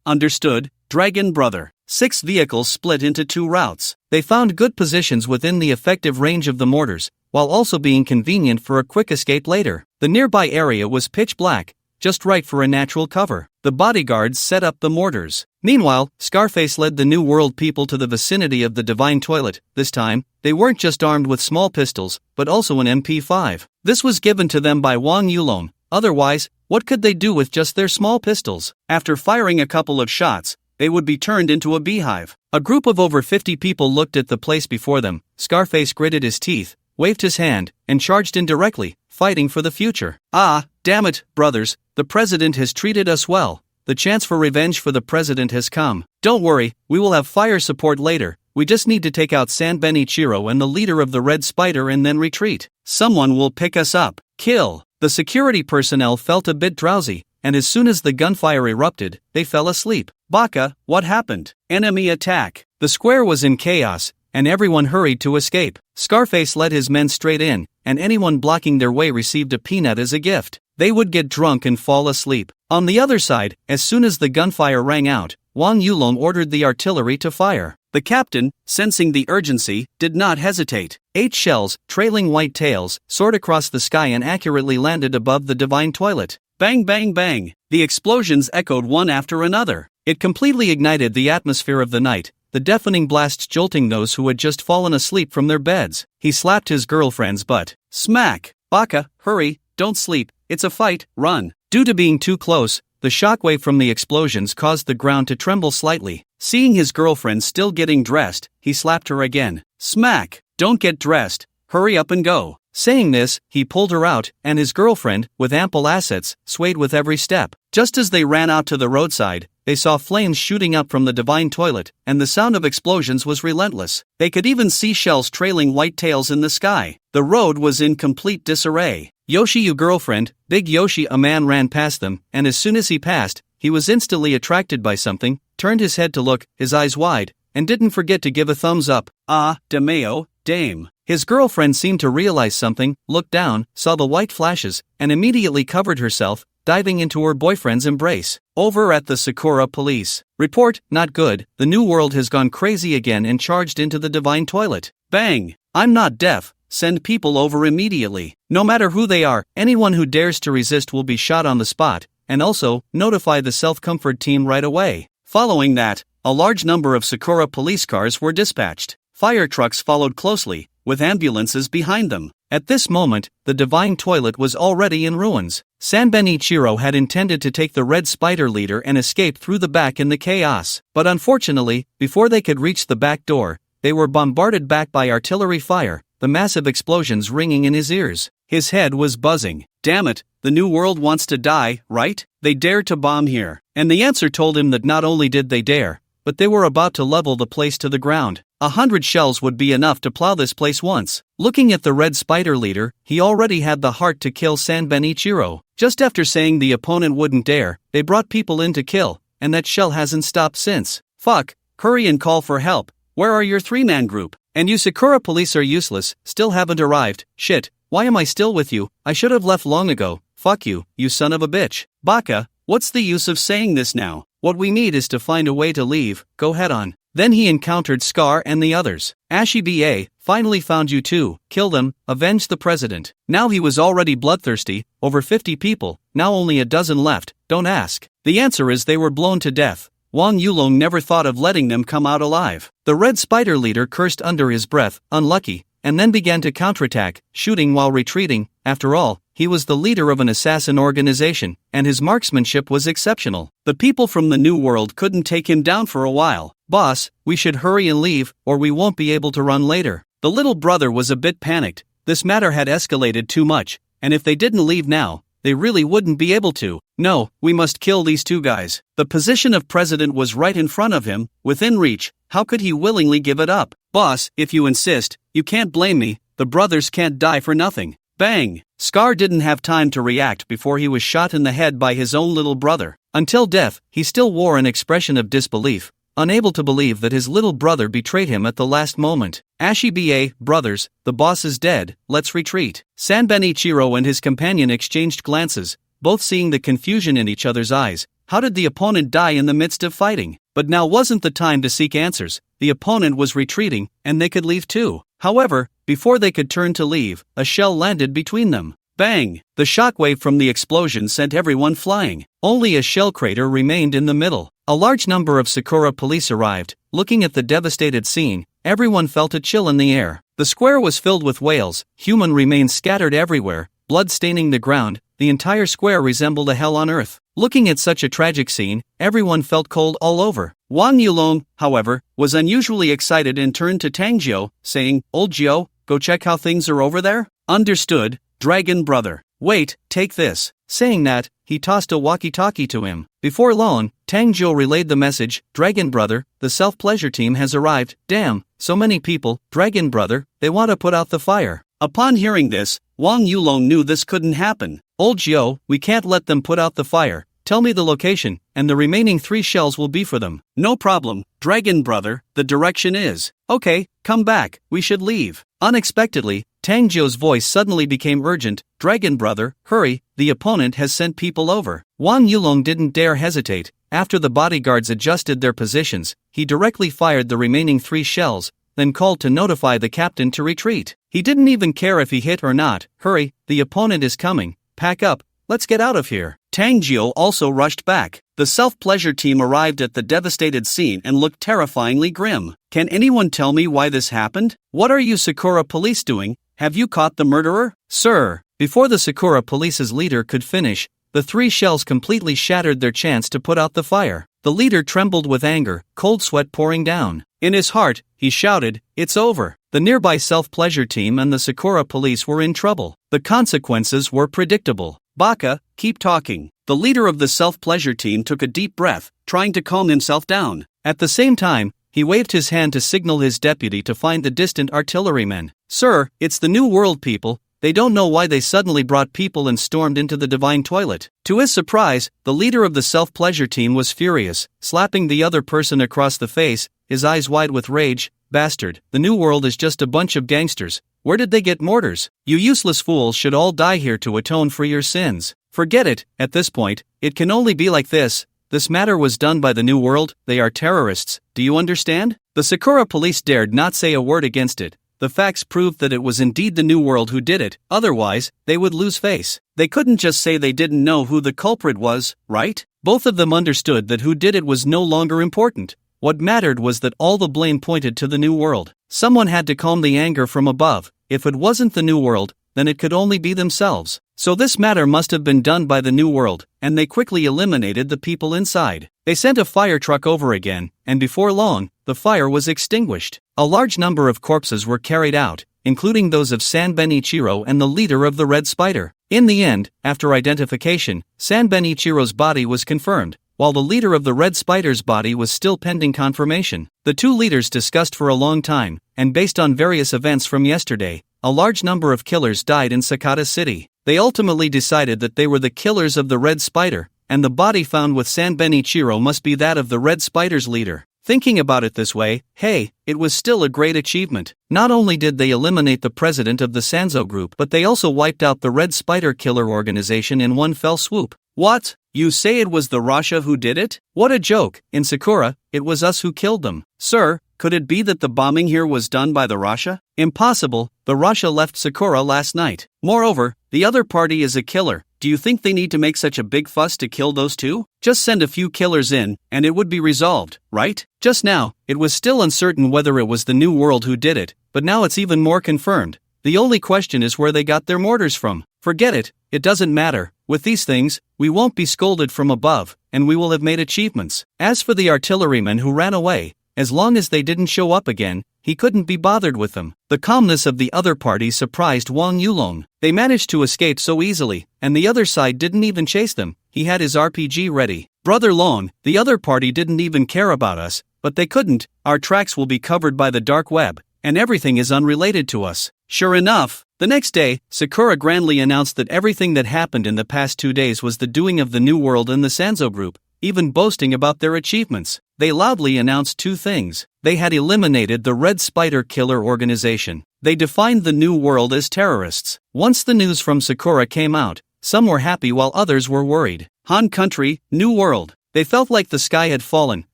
Understood, Dragon Brother. 6 vehicles split into 2 routes. They found good positions within the effective range of the mortars, while also being convenient for a quick escape later. The nearby area was pitch black, just right for a natural cover. The bodyguards set up the mortars. Meanwhile, Scarface led the New World people to the vicinity of the divine toilet. This time, they weren't just armed with small pistols, but also an MP5. This was given to them by Wang Yulong. Otherwise, what could they do with just their small pistols? After firing a couple of shots, they would be turned into a beehive. A group of over 50 people looked at the place before them. Scarface gritted his teeth, waved his hand, and charged in directly, fighting for the future. Ah, damn it, brothers, the president has treated us well. The chance for revenge for the president has come. Don't worry, we will have fire support later. We just need to take out Sanbenichiro and the leader of the Red Spider and then retreat. Someone will pick us up. Kill. The security personnel felt a bit drowsy, and as soon as the gunfire erupted, they fell asleep. Baka, what happened? Enemy attack. The square was in chaos, and everyone hurried to escape. Scarface led his men straight in, and anyone blocking their way received a peanut as a gift. They would get drunk and fall asleep. On the other side, as soon as the gunfire rang out, Wang Yulong ordered the artillery to fire. The captain, sensing the urgency, did not hesitate. 8 shells, trailing white tails, soared across the sky and accurately landed above the divine toilet. Bang bang bang! The explosions echoed one after another. It completely ignited the atmosphere of the night, the deafening blasts jolting those who had just fallen asleep from their beds. He slapped his girlfriend's butt. Smack! Baka, hurry, don't sleep, it's a fight, run. Due to being too close, the shockwave from the explosions caused the ground to tremble slightly. Seeing his girlfriend still getting dressed, he slapped her again. Smack! Don't get dressed, hurry up and go. Saying this, he pulled her out, and his girlfriend, with ample assets, swayed with every step. Just as they ran out to the roadside, they saw flames shooting up from the divine toilet, and the sound of explosions was relentless. They could even see shells trailing white tails in the sky. The road was in complete disarray. Yoshi, you girlfriend, Big Yoshi. A man ran past them, and as soon as he passed, he was instantly attracted by something, turned his head to look, his eyes wide, and didn't forget to give a thumbs up. Ah, Demeo, dame. His girlfriend seemed to realize something, looked down, saw the white flashes, and immediately covered herself, diving into her boyfriend's embrace. Over at the Sakura police. Report, not good, the new world has gone crazy again and charged into the divine toilet. Bang! I'm not deaf, send people over immediately. No matter who they are, anyone who dares to resist will be shot on the spot, and also, notify the self-comfort team right away. Following that, a large number of Sakura police cars were dispatched. Fire trucks followed closely, with ambulances behind them. At this moment, the divine toilet was already in ruins. Sanben Ichiro had intended to take the red spider leader and escape through the back in the chaos. But unfortunately, before they could reach the back door, they were bombarded back by artillery fire, the massive explosions ringing in his ears. His head was buzzing. Damn it, the new world wants to die, right? They dared to bomb here. And the answer told him that not only did they dare, but they were about to level the place to the ground. 100 shells would be enough to plow this place once. Looking at the red spider leader, he already had the heart to kill Sanben Ichiro. Just after saying the opponent wouldn't dare, they brought people in to kill, and that shell hasn't stopped since. Fuck, hurry and call for help. Where are your 3-man group? And you Sakura police are useless, still haven't arrived. Shit, why am I still with you? I should have left long ago. Fuck you, you son of a bitch. Baka, what's the use of saying this now? What we need is to find a way to leave, go head on. Then he encountered Scar and the others. Ashi-ba, finally found you too, kill them, avenge the president. Now he was already bloodthirsty, over 50 people, now only a dozen left, don't ask. The answer is they were blown to death. Wang Yulong never thought of letting them come out alive. The red spider leader cursed under his breath, unlucky, and then began to counterattack, shooting while retreating. After all, he was the leader of an assassin organization, and his marksmanship was exceptional. The people from the New World couldn't take him down for a while. Boss, we should hurry and leave, or we won't be able to run later. The little brother was a bit panicked. This matter had escalated too much, and if they didn't leave now, they really wouldn't be able to. No, we must kill these 2 guys. The position of president was right in front of him, within reach. How could he willingly give it up? Boss, if you insist, you can't blame me. The brothers can't die for nothing. Bang! Scar didn't have time to react before he was shot in the head by his own little brother. Until death, he still wore an expression of disbelief, unable to believe that his little brother betrayed him at the last moment. Ashi-ba, brothers, the boss is dead, let's retreat. Sanben Ichiro and his companion exchanged glances, both seeing the confusion in each other's eyes. How did the opponent die in the midst of fighting? But now wasn't the time to seek answers. The opponent was retreating, and they could leave too. However, before they could turn to leave, a shell landed between them. Bang! The shockwave from the explosion sent everyone flying. Only a shell crater remained in the middle. A large number of Sakura police arrived. Looking at the devastated scene, everyone felt a chill in the air. The square was filled with wails, human remains scattered everywhere, blood staining the ground. The entire square resembled a hell on earth. Looking at such a tragic scene, everyone felt cold all over. Wang Yulong, however, was unusually excited and turned to Tang Jiao, saying, Old Jiao, go check how things are over there? Understood, Dragon Brother. Wait, take this. Saying that, he tossed a walkie-talkie to him. Before long, Tang Jiao relayed the message, Dragon Brother, the self-pleasure team has arrived. Damn, so many people, Dragon Brother, they want to put out the fire. Upon hearing this, Wang Yulong knew this couldn't happen. Old Jiao, we can't let them put out the fire. Tell me the location, and the remaining 3 shells will be for them. No problem, Dragon Brother, the direction is. Okay, come back, we should leave. Unexpectedly, Tang Jiao's voice suddenly became urgent. Dragon Brother, hurry, the opponent has sent people over. Wang Yulong didn't dare hesitate. After the bodyguards adjusted their positions, he directly fired the remaining 3 shells, then called to notify the captain to retreat. He didn't even care if he hit or not. Hurry, the opponent is coming, pack up, let's get out of here. Tang Jiu also rushed back. The self-pleasure team arrived at the devastated scene and looked terrifyingly grim. Can anyone tell me why this happened? What are you Sakura police doing? Have you caught the murderer? Sir. Before the Sakura police's leader could finish, the 3 shells completely shattered their chance to put out the fire. The leader trembled with anger, cold sweat pouring down. In his heart, he shouted, "It's over." The nearby self-pleasure team and the Sakura police were in trouble. The consequences were predictable. Baka, keep talking. The leader of the self-pleasure team took a deep breath, trying to calm himself down. At the same time, he waved his hand to signal his deputy to find the distant artillerymen. "Sir, it's the New World people. They don't know why they suddenly brought people and stormed into the divine toilet." To his surprise, the leader of the self-pleasure team was furious, slapping the other person across the face, his eyes wide with rage. "Bastard, the New World is just a bunch of gangsters. Where did they get mortars? You useless fools should all die here to atone for your sins." Forget it, at this point, it can only be like this. This matter was done by the New World, they are terrorists, do you understand? The Sakura police dared not say a word against it. The facts proved that it was indeed the New World who did it, otherwise, they would lose face. They couldn't just say they didn't know who the culprit was, right? Both of them understood that who did it was no longer important. What mattered was that all the blame pointed to the New World. Someone had to calm the anger from above. If it wasn't the New World, then it could only be themselves. So this matter must have been done by the New World, and they quickly eliminated the people inside. They sent a fire truck over again, and before long, the fire was extinguished. A large number of corpses were carried out, including those of Sanben Ichiro and the leader of the Red Spider. In the end, after identification, Sanben Ichiro's body was confirmed, while the leader of the Red Spider's body was still pending confirmation. The two leaders discussed for a long time, and based on various events from yesterday, a large number of killers died in Sakata City. They ultimately decided that they were the killers of the Red Spider, and the body found with Sanben Ichiro must be that of the Red Spider's leader. Thinking about it this way, hey, it was still a great achievement. Not only did they eliminate the president of the Sanzo group, but they also wiped out the Red Spider killer organization in one fell swoop. What? You say it was the Rasha who did it? What a joke. In Sakura, it was us who killed them. Sir, could it be that the bombing here was done by the Rasha? Impossible, the Rasha left Sakura last night. Moreover, the other party is a killer. Do you think they need to make such a big fuss to kill those two? Just send a few killers in, and it would be resolved, right? Just now, it was still uncertain whether it was the New World who did it, but now it's even more confirmed. The only question is where they got their mortars from. Forget it, it doesn't matter. With these things, we won't be scolded from above, and we will have made achievements. As for the artillerymen who ran away, as long as they didn't show up again, he couldn't be bothered with them. The calmness of the other party surprised Wang Yulong. They managed to escape so easily, and the other side didn't even chase them. He had his RPG ready. Brother Long, the other party didn't even care about us, but they couldn't. Our tracks will be covered by the dark web, and everything is unrelated to us. Sure enough, the next day, Sakura grandly announced that everything that happened in the past 2 days was the doing of the New World and the Sanzo group, even boasting about their achievements. They loudly announced 2 things. They had eliminated the Red Spider killer organization. They defined the New World as terrorists. Once the news from Sakura came out, some were happy while others were worried. Han country, New World. They felt like the sky had fallen.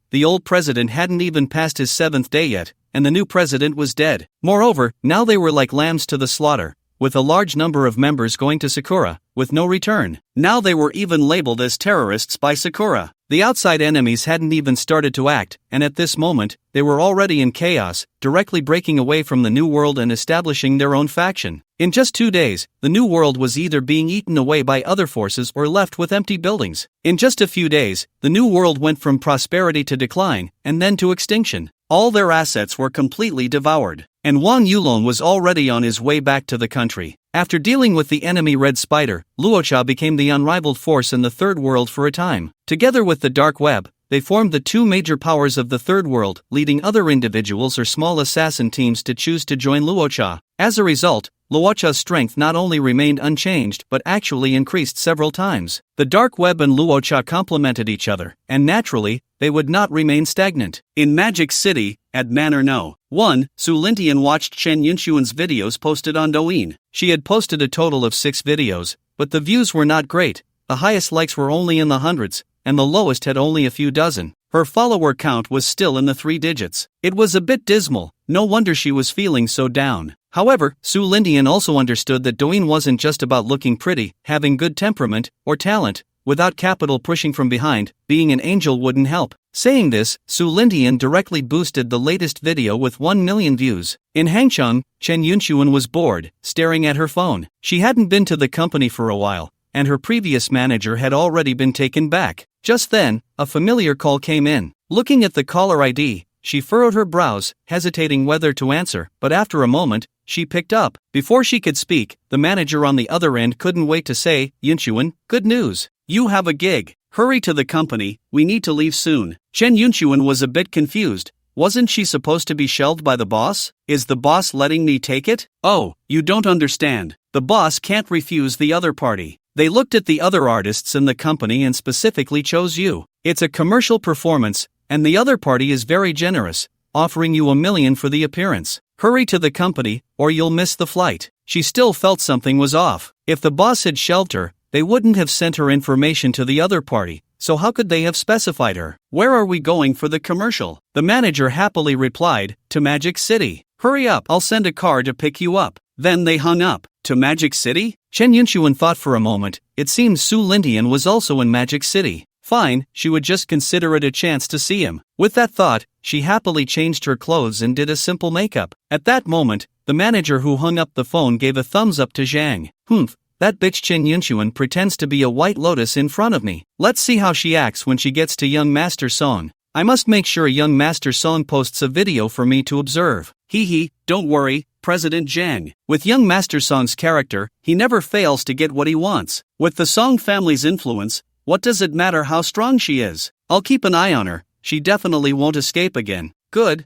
The old president hadn't even passed his 7th day yet, and the new president was dead. Moreover, now they were like lambs to the slaughter, with a large number of members going to Sakura, with no return. Now they were even labeled as terrorists by Sakura. The outside enemies hadn't even started to act, and at this moment, they were already in chaos, directly breaking away from the New World and establishing their own faction. In just 2 days, the New World was either being eaten away by other forces or left with empty buildings. In just a few days, the New World went from prosperity to decline, and then to extinction. All their assets were completely devoured, and Wang Yulong was already on his way back to the country. After dealing with the enemy Red Spider, Luocha became the unrivaled force in the Third World for a time. Together with the Dark Web, they formed the 2 major powers of the Third World, leading other individuals or small assassin teams to choose to join Luocha. As a result, Luocha's strength not only remained unchanged but actually increased several times. The Dark Web and Luocha complemented each other, and naturally, they would not remain stagnant. In Magic City, at Manor No. 1, Su Lintian watched Chen Yunshuan's videos posted on Douyin. She had posted a total of 6 videos, but the views were not great. The highest likes were only in the hundreds, and the lowest had only a few dozen. Her follower count was still in the 3 digits. It was a bit dismal, no wonder she was feeling so down. However, Su Lindian also understood that Doin wasn't just about looking pretty, having good temperament, or talent. Without capital pushing from behind, being an angel wouldn't help. Saying this, Su Lindian directly boosted the latest video with 1 million views. In Hangzhou, Chen Yunxuan was bored, staring at her phone. She hadn't been to the company for a while, and her previous manager had already been taken back. Just then, a familiar call came in. Looking at the caller ID, she furrowed her brows, hesitating whether to answer, but after a moment, she picked up. Before she could speak, the manager on the other end couldn't wait to say, "Yunxuan, good news. You have a gig. Hurry to the company, we need to leave soon." Chen Yunxuan was a bit confused. Wasn't she supposed to be shelved by the boss? Is the boss letting me take it? Oh, you don't understand. The boss can't refuse the other party. They looked at the other artists in the company and specifically chose you. It's a commercial performance, and the other party is very generous, offering you $1 million for the appearance. Hurry to the company, or you'll miss the flight. She still felt something was off. If the boss had shelved her, they wouldn't have sent her information to the other party, so how could they have specified her? Where are we going for the commercial? The manager happily replied, to Magic City. Hurry up, I'll send a car to pick you up. Then they hung up. To Magic City? Chen Yunxuan thought for a moment. It seems Su Lindian was also in Magic City. Fine, she would just consider it a chance to see him. With that thought, she happily changed her clothes and did a simple makeup. At that moment, the manager who hung up the phone gave a thumbs up to Zhang. That bitch Chen Yunxuan pretends to be a white lotus in front of me. Let's see how she acts when she gets to young Master Song. I must make sure young Master Song posts a video for me to observe. Don't worry, President Zhang. With young Master Song's character, he never fails to get what he wants. With the Song family's influence, what does it matter how strong she is? I'll keep an eye on her. She definitely won't escape again. Good.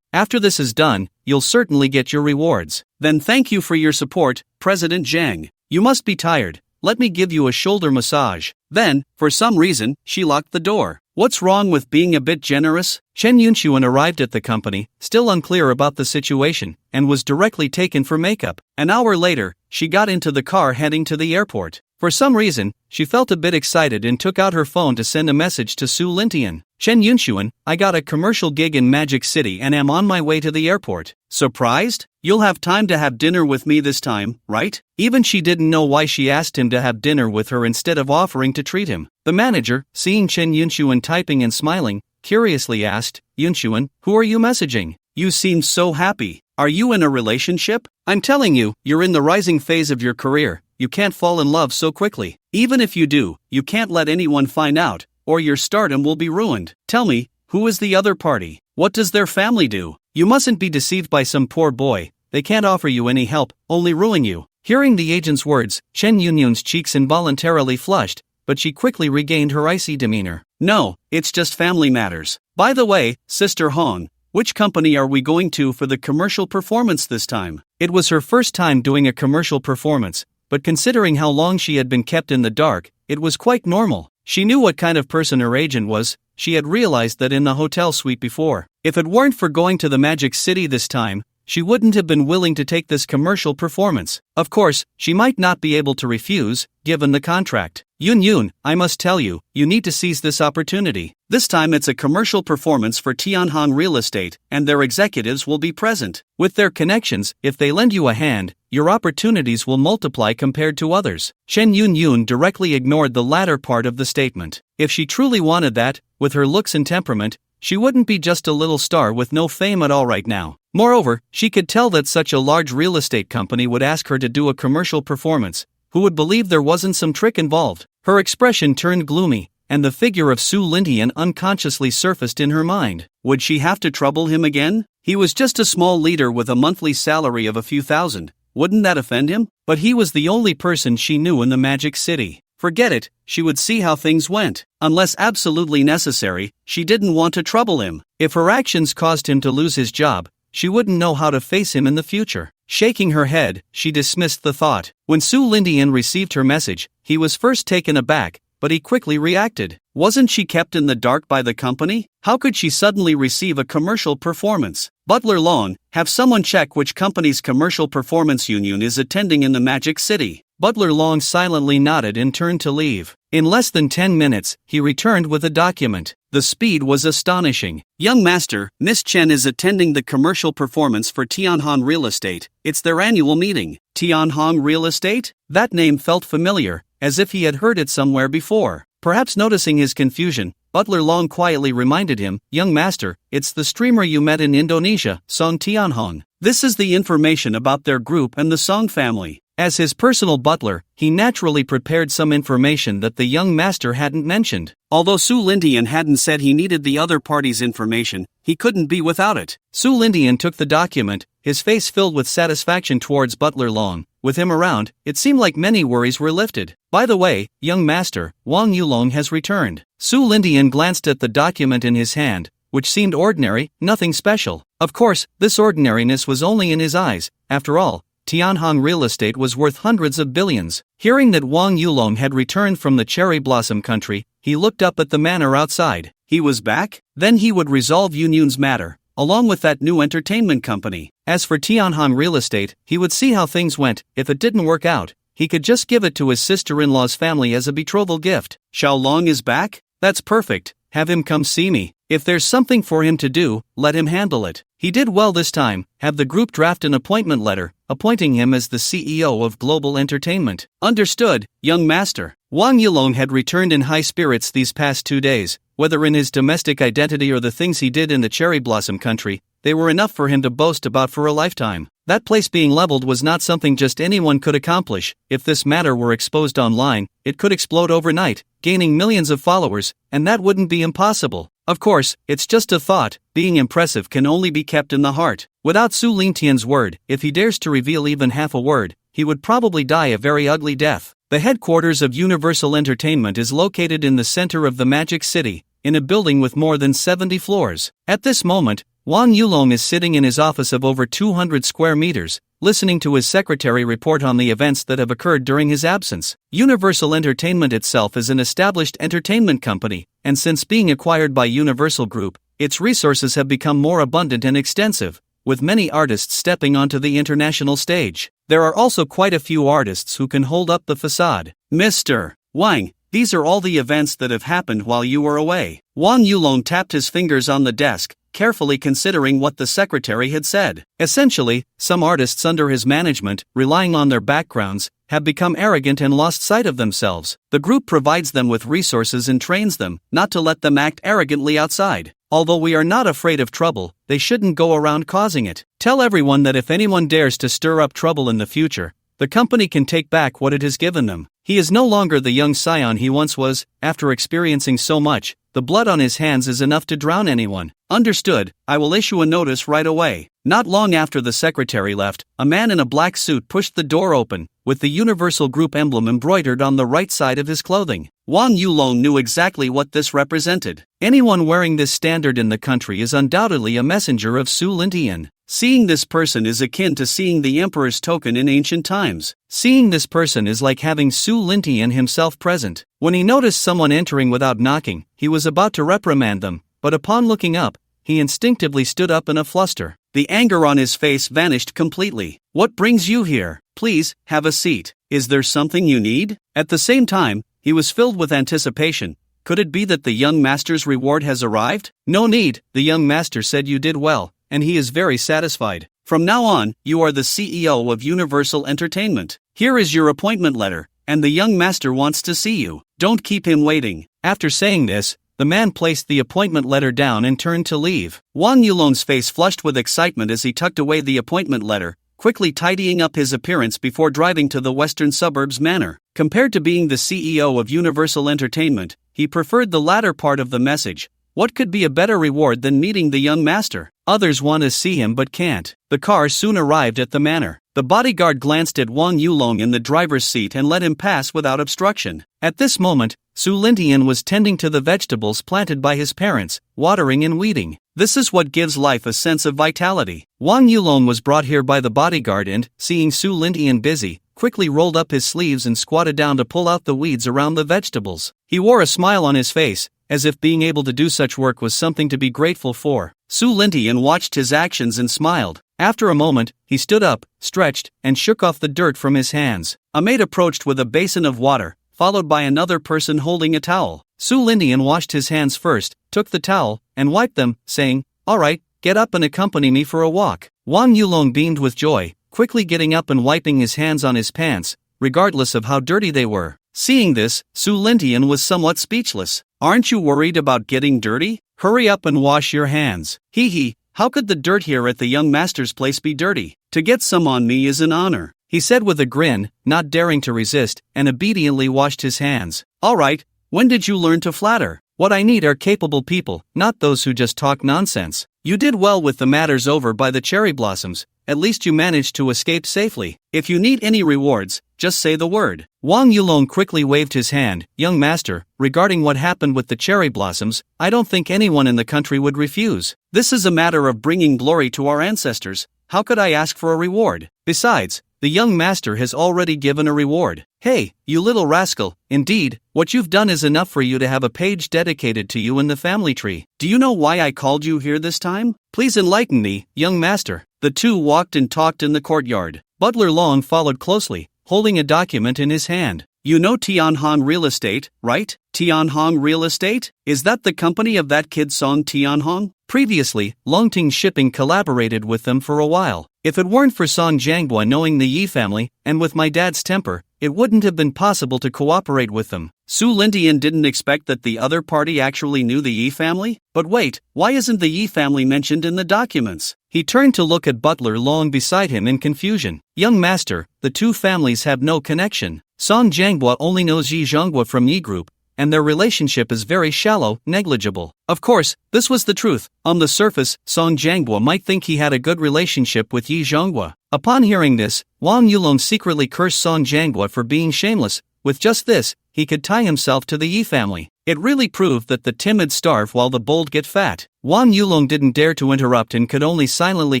After this is done, you'll certainly get your rewards. Then thank you for your support, President Zhang. You must be tired. Let me give you a shoulder massage. Then, for some reason, she locked the door. What's wrong with being a bit generous? Chen Yunxuan arrived at the company, still unclear about the situation, and was directly taken for makeup. An hour later, she got into the car heading to the airport. For some reason, she felt a bit excited and took out her phone to send a message to Su Lindian. Chen Yunxuan, I got a commercial gig in Magic City and am on my way to the airport. Surprised? You'll have time to have dinner with me this time, right? Even she didn't know why she asked him to have dinner with her instead of offering to treat him. The manager, seeing Chen Yunxuan typing and smiling, curiously asked, Yunxuan, who are you messaging? You seem so happy. Are you in a relationship? I'm telling you, you're in the rising phase of your career. You can't fall in love so quickly. Even if you do, you can't let anyone find out, or your stardom will be ruined. Tell me, who is the other party? What does their family do? You mustn't be deceived by some poor boy. They can't offer you any help, only ruin you. Hearing the agent's words, Chen Yunxuan's cheeks involuntarily flushed, but she quickly regained her icy demeanor. No, it's just family matters. By the way, Sister Hong, which company are we going to for the commercial performance this time? It was her first time doing a commercial performance, but considering how long she had been kept in the dark, it was quite normal. She knew what kind of person her agent was. She had realized that in the hotel suite before. If it weren't for going to the Magic City this time, she wouldn't have been willing to take this commercial performance. Of course, she might not be able to refuse, given the contract. Yun, I must tell you, you need to seize this opportunity. This time it's a commercial performance for Tianhong Real Estate, and their executives will be present. With their connections, if they lend you a hand, your opportunities will multiply compared to others. Chen Yun directly ignored the latter part of the statement. If she truly wanted that, with her looks and temperament, she wouldn't be just a little star with no fame at all right now. Moreover, she could tell that such a large real estate company would ask her to do a commercial performance. Who would believe there wasn't some trick involved? Her expression turned gloomy, and the figure of Su Lindian unconsciously surfaced in her mind. Would she have to trouble him again? He was just a small leader with a monthly salary of a few thousand. Wouldn't that offend him? But he was the only person she knew in the Magic City. Forget it, she would see how things went. Unless absolutely necessary, she didn't want to trouble him. If her actions caused him to lose his job, she wouldn't know how to face him in the future. Shaking her head, she dismissed the thought. When Su Lindian received her message, he was first taken aback, but he quickly reacted. Wasn't she kept in the dark by the company? How could she suddenly receive a commercial performance? Butler Long, have someone check which company's commercial performance Yun is attending in the Magic City. Butler Long silently nodded and turned to leave. In less than 10 minutes, he returned with a document. The speed was astonishing. Young master, Miss Chen is attending the commercial performance for Tianhong Real Estate. It's their annual meeting. Tianhong Real Estate? That name felt familiar, as if he had heard it somewhere before. Perhaps noticing his confusion, Butler Long quietly reminded him, "Young master, it's the streamer you met in Indonesia, Song Tianhong. This is the information about their group and the Song family." As his personal butler, he naturally prepared some information that the young master hadn't mentioned. Although Su Lindian hadn't said he needed the other party's information, he couldn't be without it. Su Lindian took the document, his face filled with satisfaction towards Butler Long. With him around, it seemed like many worries were lifted. "By the way, young master, Wang Yulong has returned." Su Lindian glanced at the document in his hand, which seemed ordinary, nothing special. Of course, this ordinariness was only in his eyes. After all, Tianhong Real Estate was worth hundreds of billions. Hearing that Wang Yulong had returned from the cherry blossom country, he looked up at the manor outside. He was back? Then he would resolve Yunyun's matter, along with that new entertainment company. As for Tianhong Real Estate, he would see how things went. If it didn't work out, he could just give it to his sister-in-law's family as a betrothal gift. Xiao Long is back? That's perfect. Have him come see me. If there's something for him to do, let him handle it. He did well this time. Have the group draft an appointment letter, appointing him as the CEO of Global Entertainment. Understood, young master. Wang Yulong had returned in high spirits these past 2 days. Whether in his domestic identity or the things he did in the cherry blossom country, they were enough for him to boast about for a lifetime. That place being leveled was not something just anyone could accomplish. If this matter were exposed online, it could explode overnight, gaining millions of followers, and that wouldn't be impossible. Of course, it's just a thought. Being impressive can only be kept in the heart. Without Su Lingtian's word, if he dares to reveal even half a word, he would probably die a very ugly death. The headquarters of Universal Entertainment is located in the center of the Magic City, in a building with more than 70 floors. At this moment, Wang Yulong is sitting in his office of over 200 square meters, listening to his secretary report on the events that have occurred during his absence. Universal Entertainment itself is an established entertainment company, and since being acquired by Universal Group, its resources have become more abundant and extensive, with many artists stepping onto the international stage. There are also quite a few artists who can hold up the facade. Mr. Wang, these are all the events that have happened while you were away. Wang Yulong tapped his fingers on the desk, carefully considering what the secretary had said. Essentially, some artists under his management, relying on their backgrounds, have become arrogant and lost sight of themselves. The group provides them with resources and trains them, not to let them act arrogantly outside. Although we are not afraid of trouble, they shouldn't go around causing it. Tell everyone that if anyone dares to stir up trouble in the future, the company can take back what it has given them. He is no longer the young scion he once was. After experiencing so much, the blood on his hands is enough to drown anyone. Understood, I will issue a notice right away. Not long after the secretary left, a man in a black suit pushed the door open, with the Universal Group emblem embroidered on the right side of his clothing. Wang Yulong knew exactly what this represented. Anyone wearing this standard in the country is undoubtedly a messenger of Su Lintian. Seeing this person is akin to seeing the emperor's token in ancient times. Seeing this person is like having Su Lintian himself present. When he noticed someone entering without knocking, he was about to reprimand them, but upon looking up, he instinctively stood up in a fluster. The anger on his face vanished completely. What brings you here? Please, have a seat. Is there something you need? At the same time, he was filled with anticipation. Could it be that the young master's reward has arrived? No need, the young master said you did well, and he is very satisfied. From now on, you are the CEO of Universal Entertainment. Here is your appointment letter, and the young master wants to see you. Don't keep him waiting. After saying this, the man placed the appointment letter down and turned to leave. Wang Yulong's face flushed with excitement as he tucked away the appointment letter, quickly tidying up his appearance before driving to the western suburbs manor. Compared to being the CEO of Universal Entertainment, he preferred the latter part of the message. What could be a better reward than meeting the young master? Others want to see him but can't. The car soon arrived at the manor. The bodyguard glanced at Wang Yulong in the driver's seat and let him pass without obstruction. At this moment, Su Lintian was tending to the vegetables planted by his parents, watering and weeding. This is what gives life a sense of vitality. Wang Yulong was brought here by the bodyguard and, seeing Su Lintian busy, quickly rolled up his sleeves and squatted down to pull out the weeds around the vegetables. He wore a smile on his face, as if being able to do such work was something to be grateful for. Su Lintian watched his actions and smiled. After a moment, he stood up, stretched, and shook off the dirt from his hands. A maid approached with a basin of water, followed by another person holding a towel. Su Lindian washed his hands first, took the towel, and wiped them, saying, "All right, get up and accompany me for a walk." Wang Yulong beamed with joy, quickly getting up and wiping his hands on his pants, regardless of how dirty they were. Seeing this, Su Lindian was somewhat speechless. "Aren't you worried about getting dirty? Hurry up and wash your hands." Hee, how could the dirt here at the young master's place be dirty? To get some on me is an honor, he said with a grin, not daring to resist, and obediently washed his hands. "All right, when did you learn to flatter? What I need are capable people, not those who just talk nonsense. You did well with the matters over by the cherry blossoms, at least you managed to escape safely. If you need any rewards, just say the word." Wang Yulong quickly waved his hand. "Young master, regarding what happened with the cherry blossoms, I don't think anyone in the country would refuse. This is a matter of bringing glory to our ancestors. How could I ask for a reward? Besides, the young master has already given a reward." "Hey, you little rascal, indeed, what you've done is enough for you to have a page dedicated to you in the family tree. Do you know why I called you here this time? Please enlighten me, young master." The two walked and talked in the courtyard. Butler Long followed closely, holding a document in his hand. "You know Tianhong Real Estate, right? Tianhong Real Estate? Is that the company of that kid Song Tianhong?" Previously, Longting Shipping collaborated with them for a while. "If it weren't for Song Jianghua knowing the Yi family, and with my dad's temper, it wouldn't have been possible to cooperate with them." Su Lindian didn't expect that the other party actually knew the Yi family? But wait, why isn't the Yi family mentioned in the documents? He turned to look at Butler Long beside him in confusion. "Young master, the two families have no connection. Song Jianghua only knows Yi Zhonghua from Yi Group, and their relationship is very shallow, negligible." Of course, this was the truth. On the surface, Song Jianghua might think he had a good relationship with Yi Zhonghua. Upon hearing this, Wang Yulong secretly cursed Song Jianghua for being shameless. With just this, he could tie himself to the Yi family. It really proved that the timid starve while the bold get fat. Wang Yulong didn't dare to interrupt and could only silently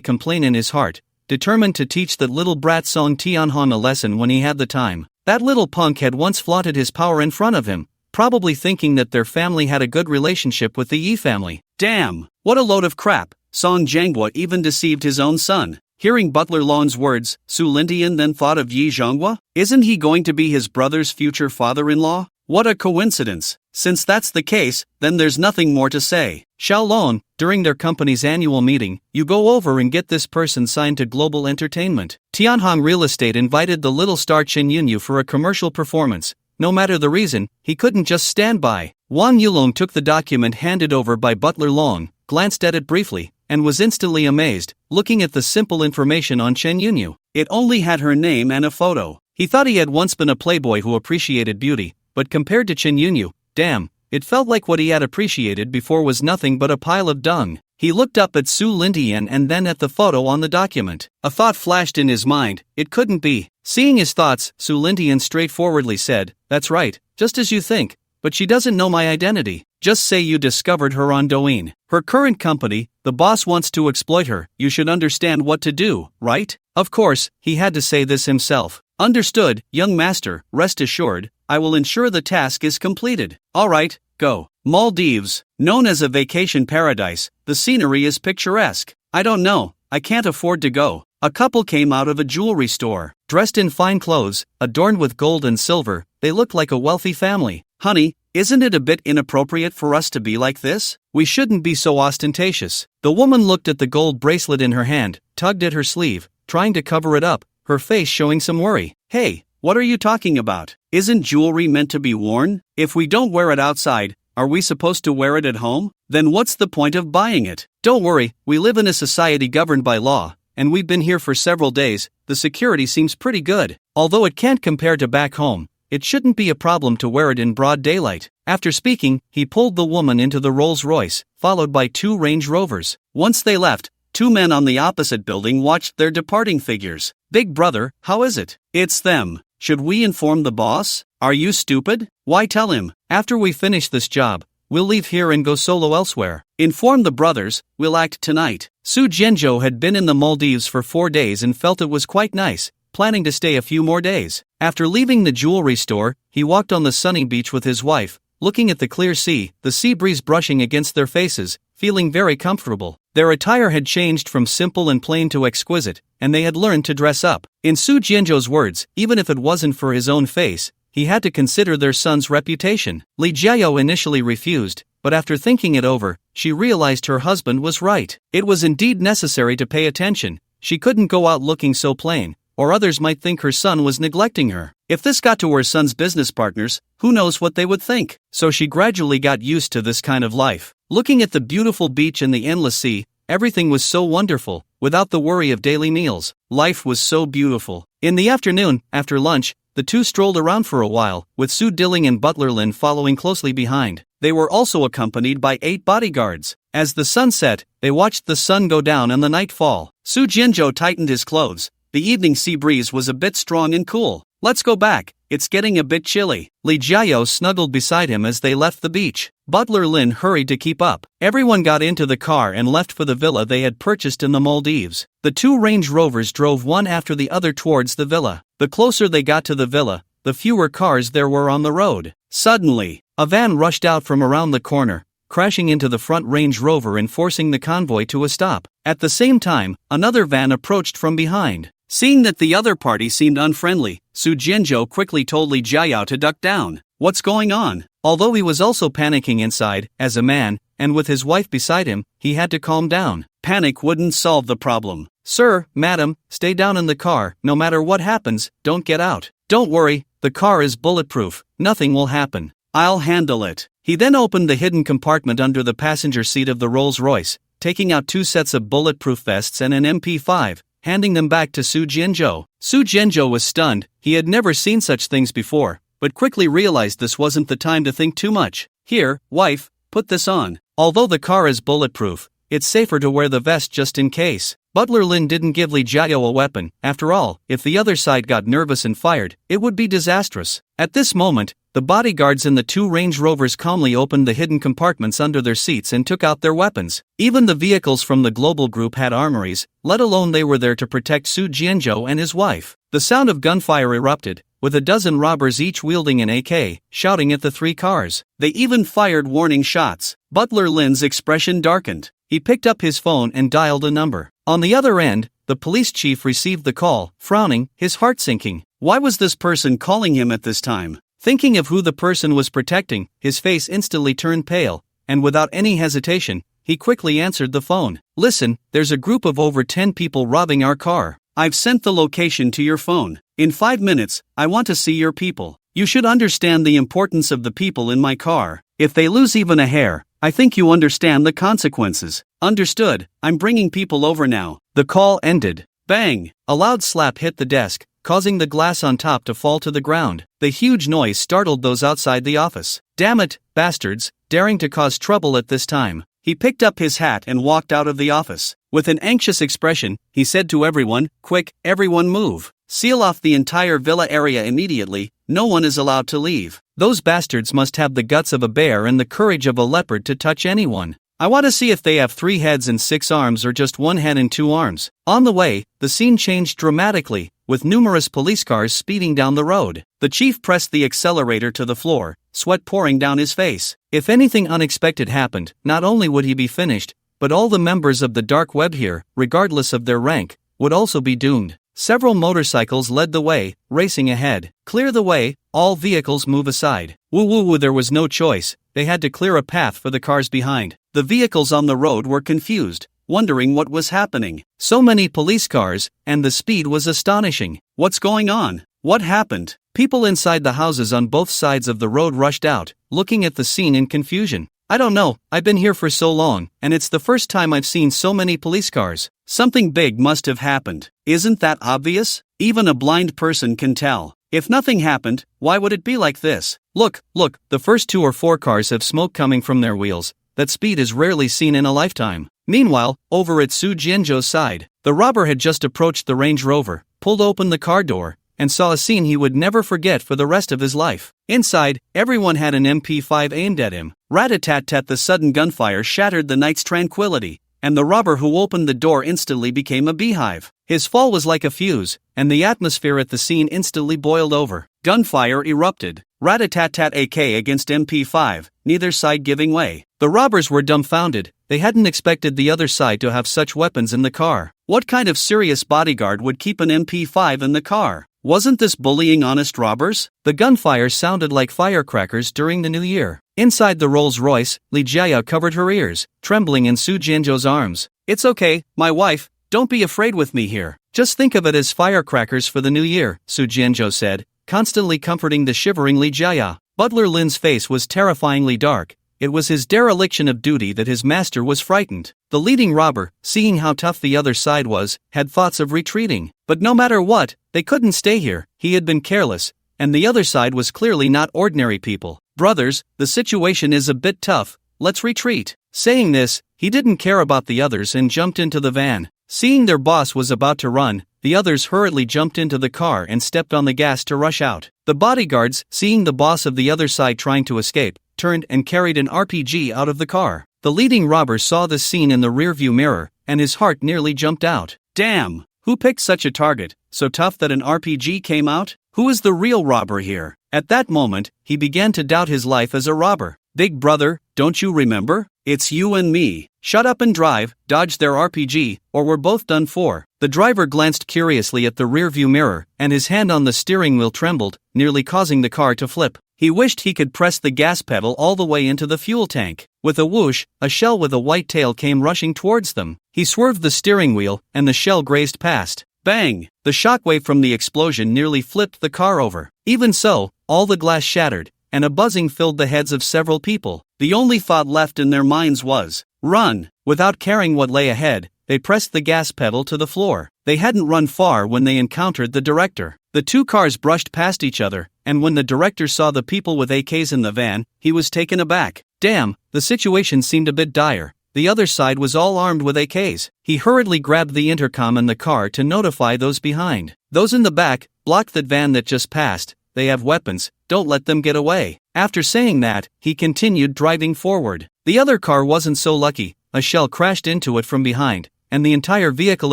complain in his heart, determined to teach that little brat Song Tianhong a lesson when he had the time. That little punk had once flaunted his power in front of him, probably thinking that their family had a good relationship with the Yi family. Damn, what a load of crap. Song Jianghua even deceived his own son. Hearing Butler Long's words, Su Lindian then thought of Yi Zhonghua. Isn't he going to be his brother's future father-in-law? What a coincidence. Since that's the case, then there's nothing more to say. Xiaolong, during their company's annual meeting, you go over and get this person signed to Global Entertainment. Tianhong Real Estate invited the little star Chen Yunyu for a commercial performance. No matter the reason, he couldn't just stand by. Wang Yulong took the document handed over by Butler Long, glanced at it briefly, and was instantly amazed, looking at the simple information on Chen Yunyu. It only had her name and a photo. He thought he had once been a playboy who appreciated beauty, but compared to Chen Yunyu, damn, it felt like what he had appreciated before was nothing but a pile of dung. He looked up at Su Lindian and then at the photo on the document. A thought flashed in his mind, it couldn't be. Seeing his thoughts, Su Lindian straightforwardly said, "That's right, just as you think, but she doesn't know my identity. Just say you discovered her on Douyin. Her current company, the boss wants to exploit her, you should understand what to do, right?" Of course, he had to say this himself. "Understood, young master, rest assured, I will ensure the task is completed." "All right, go." Maldives, known as a vacation paradise, the scenery is picturesque. "I don't know, I can't afford to go." A couple came out of a jewelry store. Dressed in fine clothes, adorned with gold and silver, they looked like a wealthy family. "Honey, isn't it a bit inappropriate for us to be like this? We shouldn't be so ostentatious." The woman looked at the gold bracelet in her hand, tugged at her sleeve, trying to cover it up, her face showing some worry. "Hey, what are you talking about? Isn't jewelry meant to be worn? If we don't wear it outside, are we supposed to wear it at home? Then what's the point of buying it?" "Don't worry, we live in a society governed by law, and we've been here for several days. The security seems pretty good. Although it can't compare to back home, it shouldn't be a problem to wear it in broad daylight." After speaking, he pulled the woman into the Rolls-Royce, followed by 2 Range Rovers. Once they left, 2 men on the opposite building watched their departing figures. "Big brother, how is it?" "It's them. Should we inform the boss? Are you stupid? Why tell him? After we finish this job, we'll leave here and go solo elsewhere." "Inform the brothers, we'll act tonight." Su Jianzhou had been in the Maldives for 4 days and felt it was quite nice, planning to stay a few more days. After leaving the jewelry store, he walked on the sunny beach with his wife, looking at the clear sea, the sea breeze brushing against their faces, feeling very comfortable. Their attire had changed from simple and plain to exquisite, and they had learned to dress up. In Su Jianzhou's words, even if it wasn't for his own face, he had to consider their son's reputation. Li Jiao initially refused, but after thinking it over, she realized her husband was right. It was indeed necessary to pay attention. She couldn't go out looking so plain, or others might think her son was neglecting her. If this got to her son's business partners, who knows what they would think? So she gradually got used to this kind of life. Looking at the beautiful beach and the endless sea, everything was so wonderful, without the worry of daily meals. Life was so beautiful. In the afternoon, after lunch, the two strolled around for a while, with Su Dilling and Butler Lin following closely behind. They were also accompanied by 8 bodyguards. As the sun set, they watched the sun go down and the night fall. Su Jianzhou tightened his clothes. The evening sea breeze was a bit strong and cool. Let's go back, it's getting a bit chilly. Li Jiao snuggled beside him as they left the beach. Butler Lin hurried to keep up. Everyone got into the car and left for the villa they had purchased in the Maldives. The 2 Range Rovers drove one after the other towards the villa. The closer they got to the villa, the fewer cars there were on the road. Suddenly, a van rushed out from around the corner, crashing into the front Range Rover and forcing the convoy to a stop. At the same time, another van approached from behind. Seeing that the other party seemed unfriendly, Su Jianzhou quickly told Li Jiao to duck down. What's going on? Although he was also panicking inside, as a man, and with his wife beside him, he had to calm down. Panic wouldn't solve the problem. Sir, madam, stay down in the car. No matter what happens, don't get out. Don't worry, the car is bulletproof. Nothing will happen. I'll handle it. He then opened the hidden compartment under the passenger seat of the Rolls-Royce, taking out 2 sets of bulletproof vests and an MP5. Handing them back to Su Jianzhou. Su Jianzhou was stunned. He had never seen such things before, but quickly realized this wasn't the time to think too much. Here, wife, put this on. Although the car is bulletproof, it's safer to wear the vest just in case. Butler Lin didn't give Li Jiao a weapon. After all, if the other side got nervous and fired, it would be disastrous. At this moment, the bodyguards in the 2 Range Rovers calmly opened the hidden compartments under their seats and took out their weapons. Even the vehicles from the global group had armories, let alone they were there to protect Su Jianzhou and his wife. The sound of gunfire erupted, with a dozen robbers each wielding an AK, shouting at the 3 cars. They even fired warning shots. Butler Lin's expression darkened. He picked up his phone and dialed a number. On the other end, the police chief received the call, frowning, his heart sinking. Why was this person calling him at this time? Thinking of who the person was protecting, his face instantly turned pale, and without any hesitation, he quickly answered the phone. Listen, there's a group of over 10 people robbing our car. I've sent the location to your phone. In 5 minutes, I want to see your people. You should understand the importance of the people in my car. If they lose even a hair, I think you understand the consequences. Understood, I'm bringing people over now. The call ended. Bang! A loud slap hit the desk, causing the glass on top to fall to the ground. The huge noise startled those outside the office. Damn it, bastards, daring to cause trouble at this time. He picked up his hat and walked out of the office. With an anxious expression, he said to everyone, quick, everyone move. Seal off the entire villa area immediately, no one is allowed to leave. Those bastards must have the guts of a bear and the courage of a leopard to touch anyone. I want to see if they have 3 heads and 6 arms or just 1 head and 2 arms. On the way, the scene changed dramatically, with numerous police cars speeding down the road. The chief pressed the accelerator to the floor, sweat pouring down his face. If anything unexpected happened, not only would he be finished, but all the members of the dark web here, regardless of their rank, would also be doomed. Several motorcycles led the way, racing ahead. Clear the way, all vehicles move aside. Woo, there was no choice, they had to clear a path for the cars behind. The vehicles on the road were confused, wondering what was happening. So many police cars, and the speed was astonishing. What's going on? What happened? People inside the houses on both sides of the road rushed out, looking at the scene in confusion. I don't know, I've been here for so long, and it's the first time I've seen so many police cars. Something big must have happened. Isn't that obvious? Even a blind person can tell. If nothing happened, why would it be like this? Look, the first 2 or 4 cars have smoke coming from their wheels. That speed is rarely seen in a lifetime. Meanwhile, over at Su Jianzhou's side, the robber had just approached the Range Rover, pulled open the car door, and saw a scene he would never forget for the rest of his life. Inside, everyone had an MP5 aimed at him. Rat-a-tat-tat, the sudden gunfire shattered the night's tranquility, and the robber who opened the door instantly became a beehive. His fall was like a fuse, and the atmosphere at the scene instantly boiled over. Gunfire erupted. Rat-a-tat-tat AK against MP5, neither side giving way. The robbers were dumbfounded, They hadn't expected the other side to have such weapons in the car. What kind of serious bodyguard would keep an MP5 in the car? Wasn't this bullying honest robbers? The gunfire sounded like firecrackers during the new year. Inside the Rolls-Royce, Lee Jia covered her ears, trembling in Su Jianzhou's arms. It's okay, my wife, don't be afraid with me here. Just think of it as firecrackers for the new year, Su Jianzhou said, constantly comforting the shivering Lee Jia. Butler Lin's face was terrifyingly dark. It was his dereliction of duty that his master was frightened. The leading robber, seeing how tough the other side was, had thoughts of retreating. But no matter what, they couldn't stay here. He had been careless, and the other side was clearly not ordinary people. Brothers, the situation is a bit tough, let's retreat. Saying this, he didn't care about the others and jumped into the van. Seeing their boss was about to run, the others hurriedly jumped into the car and stepped on the gas to rush out. The bodyguards, seeing the boss of the other side trying to escape, turned and carried an RPG out of the car. The leading robber saw this scene in the rearview mirror, and his heart nearly jumped out. Damn! Who picked such a target, so tough that an RPG came out? Who is the real robber here? At that moment, he began to doubt his life as a robber. Big brother, don't you remember? It's you and me. Shut up and drive, dodge their RPG, or we're both done for. The driver glanced curiously at the rearview mirror, and his hand on the steering wheel trembled, nearly causing the car to flip. He wished he could press the gas pedal all the way into the fuel tank. With a whoosh, a shell with a white tail came rushing towards them. He swerved the steering wheel, and the shell grazed past. Bang! The shockwave from the explosion nearly flipped the car over. Even so, all the glass shattered, and a buzzing filled the heads of several people. The only thought left in their minds was, run! Without caring what lay ahead, they pressed the gas pedal to the floor. They hadn't run far when they encountered the director. The two cars brushed past each other, and when the director saw the people with AKs in the van, he was taken aback. Damn, the situation seemed a bit dire. The other side was all armed with AKs. He hurriedly grabbed the intercom in the car to notify those behind. Those in the back, block that van that just passed. They have weapons, don't let them get away. After saying that, he continued driving forward. The other car wasn't so lucky. A shell crashed into it from behind, and the entire vehicle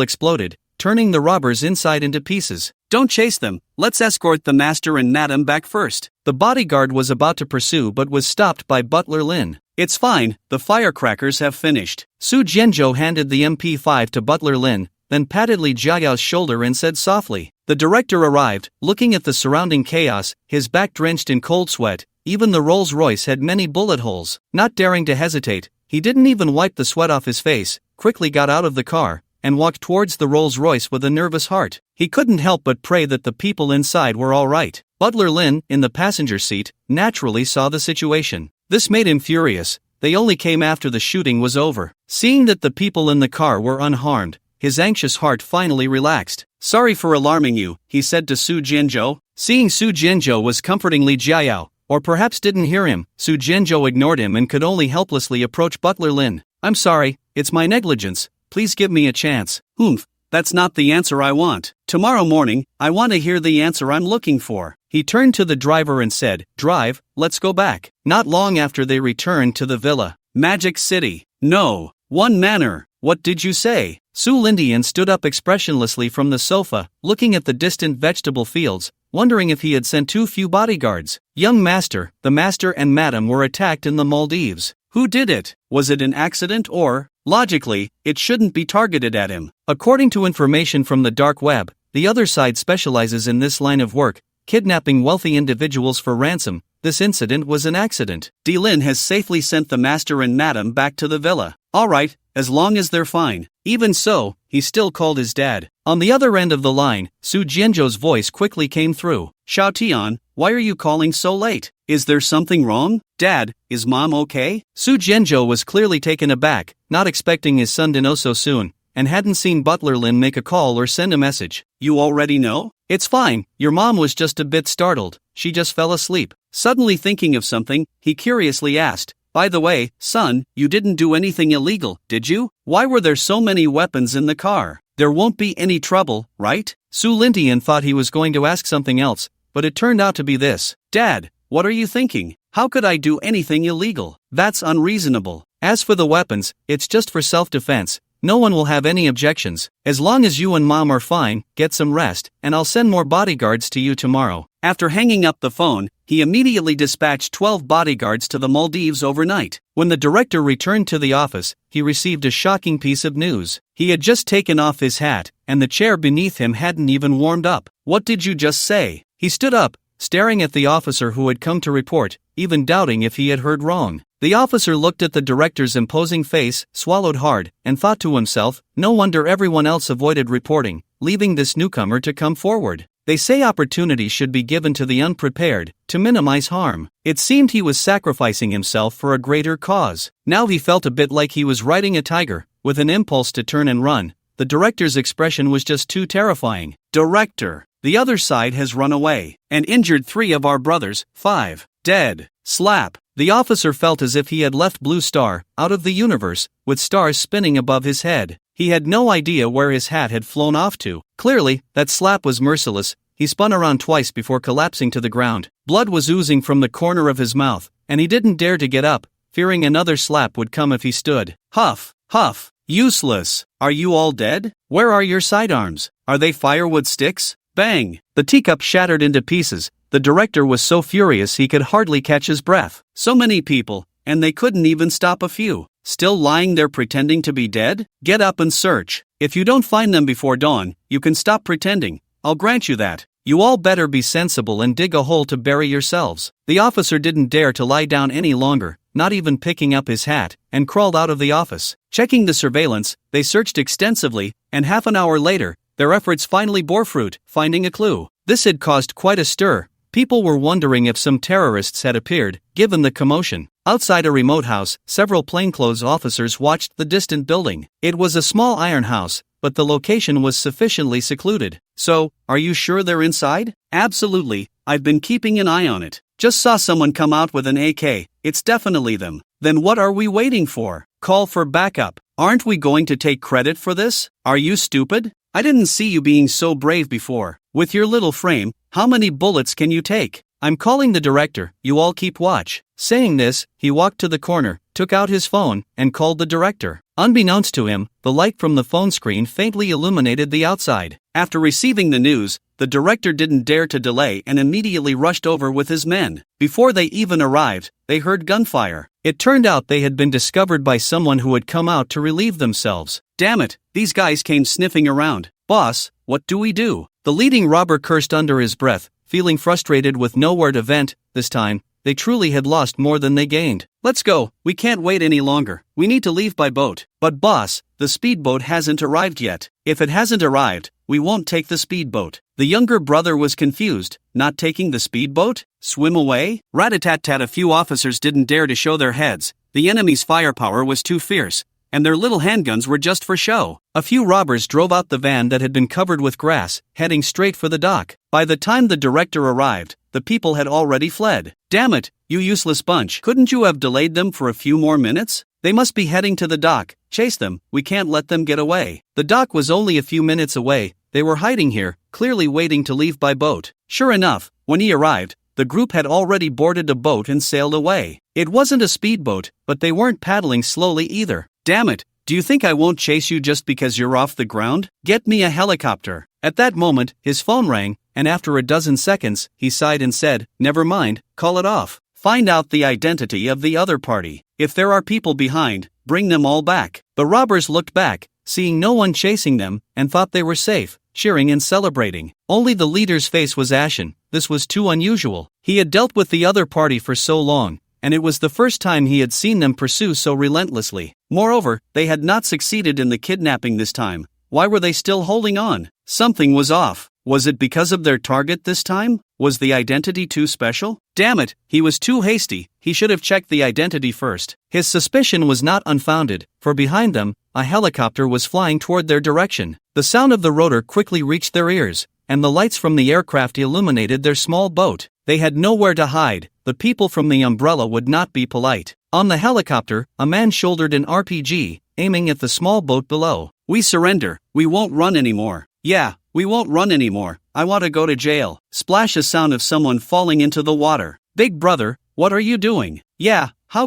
exploded, turning the robbers inside into pieces. Don't chase them, let's escort the master and madam back first. The bodyguard was about to pursue but was stopped by Butler Lin. It's fine, the firecrackers have finished. Su Jianzhou handed the MP5 to Butler Lin, then patted Li Jiayao's shoulder and said softly. The director arrived, looking at the surrounding chaos, his back drenched in cold sweat. Even the Rolls-Royce had many bullet holes. Not daring to hesitate, he didn't even wipe the sweat off his face, quickly got out of the car, and walked towards the Rolls-Royce with a nervous heart. He couldn't help but pray that the people inside were all right. Butler Lin, in the passenger seat, naturally saw the situation. This made him furious. They only came after the shooting was over. Seeing that the people in the car were unharmed, his anxious heart finally relaxed. Sorry for alarming you, he said to Su Jianzhou. Seeing Su Jianzhou was comforting Li Jiayao, or perhaps didn't hear him, Su Jianzhou ignored him and could only helplessly approach Butler Lin. I'm sorry, it's my negligence. Please give me a chance. Humph, that's not the answer I want. Tomorrow morning, I want to hear the answer I'm looking for. He turned to the driver and said, Drive, let's go back. Not long after they returned to the villa. Magic City. No. One manor. What did you say? Su Lindian stood up expressionlessly from the sofa, looking at the distant vegetable fields, wondering if he had sent too few bodyguards. Young master, the master and madam were attacked in the Maldives. Who did it? Was it an accident or? Logically, it shouldn't be targeted at him. According to information from the dark web, the other side specializes in this line of work, kidnapping wealthy individuals for ransom. This incident was an accident. Di Lin has safely sent the master and madam back to the villa. Alright, as long as they're fine. Even so, he still called his dad. On the other end of the line, Su Jianzhou's voice quickly came through. Xiao Tian, why are you calling so late? Is there something wrong? Dad, is mom okay? Su Jianzhou was clearly taken aback, not expecting his son to know so soon, and hadn't seen Butler Lin make a call or send a message. You already know? It's fine, your mom was just a bit startled, she just fell asleep. Suddenly thinking of something, he curiously asked, by the way, son, you didn't do anything illegal, did you? Why were there so many weapons in the car? There won't be any trouble, right? Su Lindian thought he was going to ask something else, but it turned out to be this. Dad, what are you thinking? How could I do anything illegal? That's unreasonable. As for the weapons, it's just for self-defense. no one will have any objections. As long as you and mom are fine, get some rest, and I'll send more bodyguards to you tomorrow." After hanging up the phone, he immediately dispatched 12 bodyguards to the Maldives overnight. When the director returned to the office, he received a shocking piece of news. He had just taken off his hat, and the chair beneath him hadn't even warmed up. "What did you just say?" He stood up, staring at the officer who had come to report, even doubting if he had heard wrong. The officer looked at the director's imposing face, swallowed hard, and thought to himself, no wonder everyone else avoided reporting, leaving this newcomer to come forward. They say opportunity should be given to the unprepared, to minimize harm. It seemed he was sacrificing himself for a greater cause. Now he felt a bit like he was riding a tiger, with an impulse to turn and run. The director's expression was just too terrifying. "Director, the other side has run away, and injured 3 of our brothers, 5 dead." Slap. The officer felt as if he had left Blue Star, out of the universe, with stars spinning above his head. He had no idea where his hat had flown off to. Clearly, that slap was merciless. He spun around twice before collapsing to the ground. Blood was oozing from the corner of his mouth, and he didn't dare to get up, fearing another slap would come if he stood. Huff, huff. Useless. Are you all dead? Where are your sidearms? Are they firewood sticks? Bang! The teacup shattered into pieces. The director was so furious he could hardly catch his breath. So many people, and they couldn't even stop a few. Still lying there pretending to be dead? Get up and search. If you don't find them before dawn, you can stop pretending. I'll grant you that. You all better be sensible and dig a hole to bury yourselves. The officer didn't dare to lie down any longer, not even picking up his hat, and crawled out of the office. Checking the surveillance, they searched extensively, and half an hour later, their efforts finally bore fruit, finding a clue. This had caused quite a stir. People were wondering if some terrorists had appeared, given the commotion. Outside a remote house, several plainclothes officers watched the distant building. It was a small iron house, but the location was sufficiently secluded. "So, are you sure they're inside?" "Absolutely, I've been keeping an eye on it. Just saw someone come out with an AK, it's definitely them." "Then what are we waiting for? Call for backup. Aren't we going to take credit for this? Are you stupid? I didn't see you being so brave before. With your little frame, how many bullets can you take? I'm calling the director, you all keep watch." Saying this, he walked to the corner, took out his phone, and called the director. Unbeknownst to him, the light from the phone screen faintly illuminated the outside. After receiving the news, the director didn't dare to delay and immediately rushed over with his men. Before they even arrived, they heard gunfire. It turned out they had been discovered by someone who had come out to relieve themselves. "Damn it, these guys came sniffing around. Boss, what do we do?" The leading robber cursed under his breath, feeling frustrated with nowhere to vent. This time, they truly had lost more than they gained. "Let's go, we can't wait any longer. We need to leave by boat." "But boss, the speedboat hasn't arrived yet." "If it hasn't arrived, we won't take the speedboat." The younger brother was confused. Not taking the speedboat? Swim away? Rat-a-tat-tat. A few officers didn't dare to show their heads. The enemy's firepower was too fierce, and their little handguns were just for show. A few robbers drove out the van that had been covered with grass, heading straight for the dock. By the time the director arrived, the people had already fled. "Damn it, you useless bunch. Couldn't you have delayed them for a few more minutes? They must be heading to the dock. Chase them, we can't let them get away." The dock was only a few minutes away. They were hiding here, clearly waiting to leave by boat. Sure enough, when he arrived, the group had already boarded a boat and sailed away. It wasn't a speedboat, but they weren't paddling slowly either. "Damn it, do you think I won't chase you just because you're off the ground? Get me a helicopter." At that moment, his phone rang, and after a dozen seconds, he sighed and said, "Never mind, call it off. Find out the identity of the other party. If there are people behind, bring them all back." The robbers looked back, seeing no one chasing them, and thought they were safe, cheering and celebrating. Only the leader's face was ashen. This was too unusual. He had dealt with the other party for so long, and it was the first time he had seen them pursue so relentlessly. Moreover, they had not succeeded in the kidnapping this time. Why were they still holding on? Something was off. Was it because of their target this time? Was the identity too special? Damn it, he was too hasty. He should have checked the identity first. His suspicion was not unfounded, for behind them, a helicopter was flying toward their direction. The sound of the rotor quickly reached their ears, and the lights from the aircraft illuminated their small boat. They had nowhere to hide. The people from the umbrella would not be polite. On the helicopter, a man shouldered an RPG, aiming at the small boat below. "We surrender. We won't run anymore." "Yeah, we won't run anymore. I want to go to jail." Splash. A sound of someone falling into the water. "Big brother, what are you doing?" "Yeah, how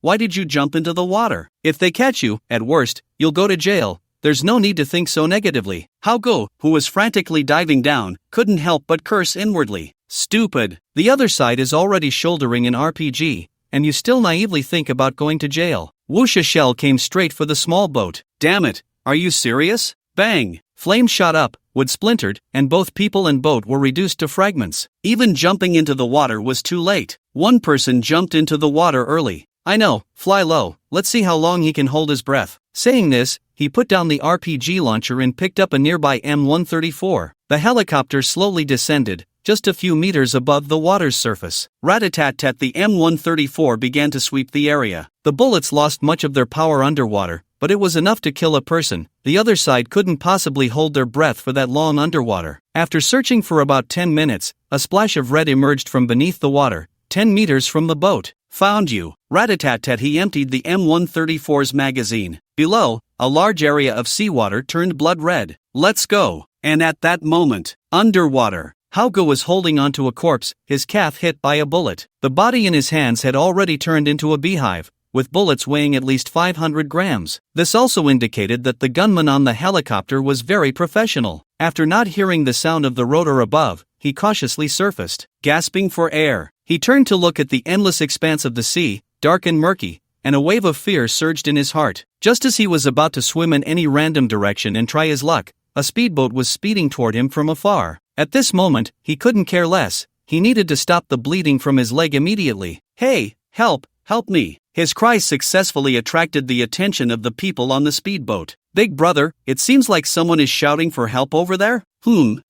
Why did you jump into the water? If they catch you, at worst, you'll go to jail. There's no need to think so negatively. Hago, who was frantically diving down, couldn't help but curse inwardly. Stupid. The other side is already shouldering an RPG, and you still naively think about going to jail. Wuxia shell came straight for the small boat. Damn it, are you serious? Bang! Flames shot up, wood splintered, and both people and boat were reduced to fragments. Even jumping into the water was too late. One person jumped into the water early. I know, fly low, let's see how long he can hold his breath. Saying this, he put down the RPG launcher and picked up a nearby M134. The helicopter slowly descended, just a few meters above the water's surface. Rat-a-tat-tat, the M134 began to sweep the area. The bullets lost much of their power underwater, but it was enough to kill a person. The other side couldn't possibly hold their breath for that long underwater. After searching for about 10 minutes, a splash of red emerged from beneath the water, 10 meters from the boat. Found you. Rat-a-tat-tat, he emptied the M134's magazine. Below, a large area of seawater turned blood red. Let's go. And at that moment, underwater, Hago was holding onto a corpse, his calf hit by a bullet. The body in his hands had already turned into a beehive, with bullets weighing at least 500 grams. This also indicated that the gunman on the helicopter was very professional. After not hearing the sound of the rotor above, he cautiously surfaced. Gasping for air, he turned to look at the endless expanse of the sea, dark and murky, and a wave of fear surged in his heart. Just as he was about to swim in any random direction and try his luck, a speedboat was speeding toward him from afar. At this moment, he couldn't care less. He needed to stop the bleeding from his leg immediately. Hey, help me. His cries successfully attracted the attention of the people on the speedboat. Big brother, it seems like someone is shouting for help over there?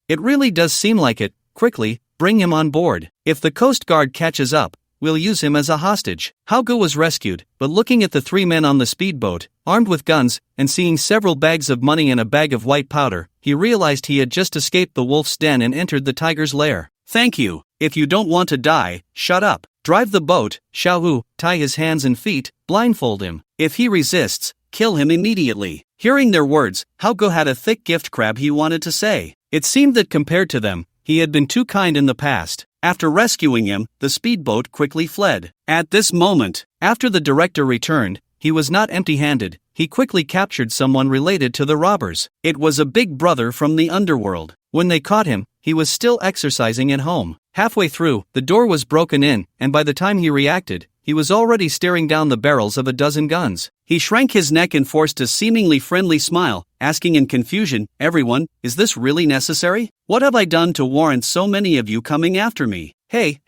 It really does seem like it. Quickly, bring him on board. If the Coast Guard catches up, we'll use him as a hostage. Hago was rescued, but looking at the three men on the speedboat, armed with guns, and seeing several bags of money and a bag of white powder, he realized he had just escaped the wolf's den and entered the tiger's lair. Thank you. If you don't want to die, shut up. Drive the boat, Xiaohu, tie his hands and feet, blindfold him. If he resists, kill him immediately. Hearing their words, Hago had a thick gift crab he wanted to say. It seemed that compared to them, he had been too kind in the past. After rescuing him, the speedboat quickly fled. At this moment, after the director returned, he was not empty-handed. He quickly captured someone related to the robbers. It was a big brother from the underworld. When they caught him, he was still exercising at home. Halfway through, the door was broken in, and by the time he reacted, he was already staring down the barrels of a dozen guns. He shrank his neck and forced a seemingly friendly smile, asking in confusion, "Everyone, is this really necessary? What have I done to warrant so many of you coming after me? Hey,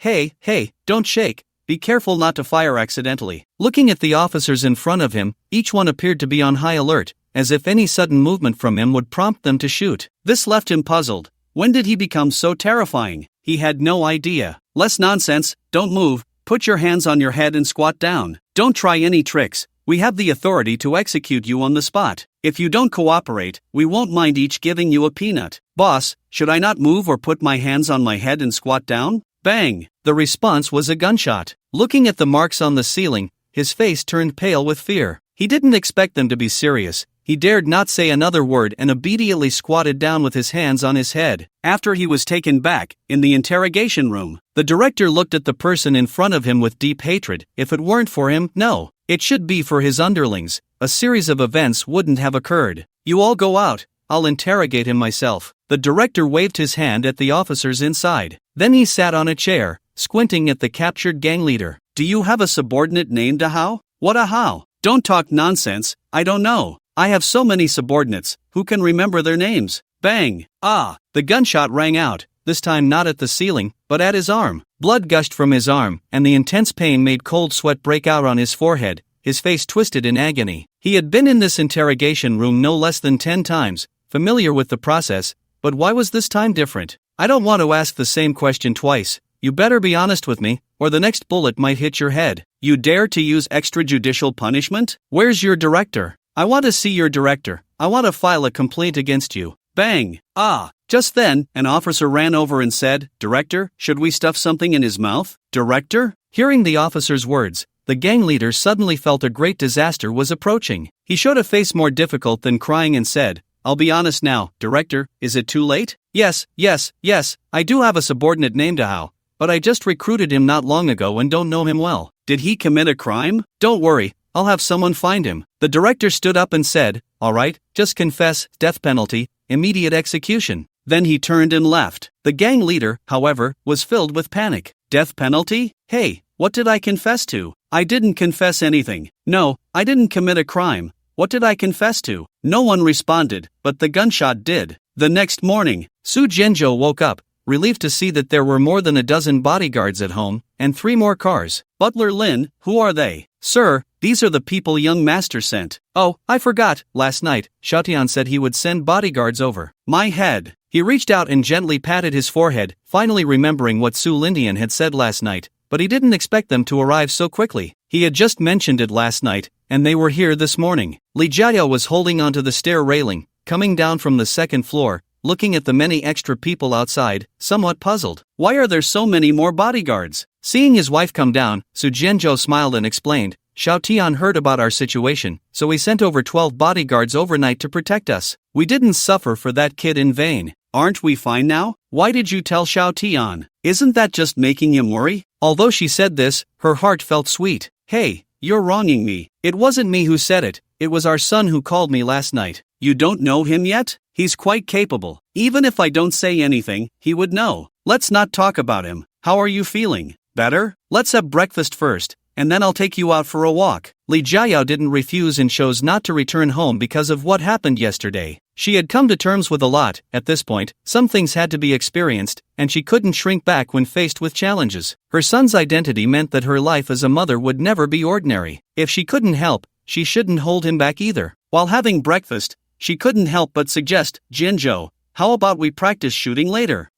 don't shake. Be careful not to fire accidentally." Looking at the officers in front of him, each one appeared to be on high alert, as if any sudden movement from him would prompt them to shoot. This left him puzzled. When did he become so terrifying? He had no idea. Less nonsense, don't move, put your hands on your head and squat down. Don't try any tricks, we have the authority to execute you on the spot. If you don't cooperate, we won't mind each giving you a peanut. Boss, should I not move or put my hands on my head and squat down? Bang! The response was a gunshot. Looking at the marks on the ceiling, his face turned pale with fear. He didn't expect them to be serious. He dared not say another word and obediently squatted down with his hands on his head. After he was taken back, in the interrogation room, the director looked at the person in front of him with deep hatred. If it weren't for him, no. It should be for his underlings. A series of events wouldn't have occurred. You all go out. I'll interrogate him myself. The director waved his hand at the officers inside. Then he sat on a chair, squinting at the captured gang leader. Do you have a subordinate named Ahao? What Ahao? Don't talk nonsense, I don't know. I have so many subordinates, who can remember their names? Bang! Ah! The gunshot rang out, this time not at the ceiling, but at his arm. Blood gushed from his arm, and the intense pain made cold sweat break out on his forehead, his face twisted in agony. He had been in this interrogation room no less than 10 times, familiar with the process, but why was this time different? I don't want to ask the same question twice. You better be honest with me, or the next bullet might hit your head. You dare to use extrajudicial punishment? Where's your director? I want to see your director. I want to file a complaint against you. Bang! Ah! Just then, an officer ran over and said, Director, should we stuff something in his mouth? Director? Hearing the officer's words, the gang leader suddenly felt a great disaster was approaching. He showed a face more difficult than crying and said, I'll be honest now, Director, is it too late? Yes, I do have a subordinate named Ahao, but I just recruited him not long ago and don't know him well. Did he commit a crime? Don't worry, I'll have someone find him. The director stood up and said, all right, just confess, death penalty, immediate execution. Then he turned and left. The gang leader, however, was filled with panic. Death penalty? Hey, what did I confess to? I didn't confess anything. No, I didn't commit a crime. What did I confess to? No one responded, but the gunshot did. The next morning, Su Jianzhou woke up, relieved to see that there were more than a dozen bodyguards at home, and 3 more cars. Butler Lin, who are they? Sir, these are the people young master sent. Oh, I forgot, last night, Xiaotian said he would send bodyguards over. My head. He reached out and gently patted his forehead, finally remembering what Su Lindian had said last night, but he didn't expect them to arrive so quickly. He had just mentioned it last night, and they were here this morning. Li Jiao was holding onto the stair railing, coming down from the 2nd floor, looking at the many extra people outside, somewhat puzzled. Why are there so many more bodyguards? Seeing his wife come down, Su Jianzhou smiled and explained, Xiao Tian heard about our situation, so he sent over 12 bodyguards overnight to protect us. We didn't suffer for that kid in vain. Aren't we fine now? Why did you tell Xiao Tian? Isn't that just making him worry? Although she said this, her heart felt sweet. Hey, you're wronging me. It wasn't me who said it, it was our son who called me last night. You don't know him yet? He's quite capable. Even if I don't say anything, he would know. Let's not talk about him. How are you feeling? Better? Let's have breakfast first, and then I'll take you out for a walk. Li Jiao didn't refuse and chose not to return home because of what happened yesterday. She had come to terms with a lot. At this point, some things had to be experienced, and she couldn't shrink back when faced with challenges. Her son's identity meant that her life as a mother would never be ordinary. If she couldn't help, she shouldn't hold him back either. While having breakfast, she couldn't help but suggest, Jianzhou, how about we practice shooting later?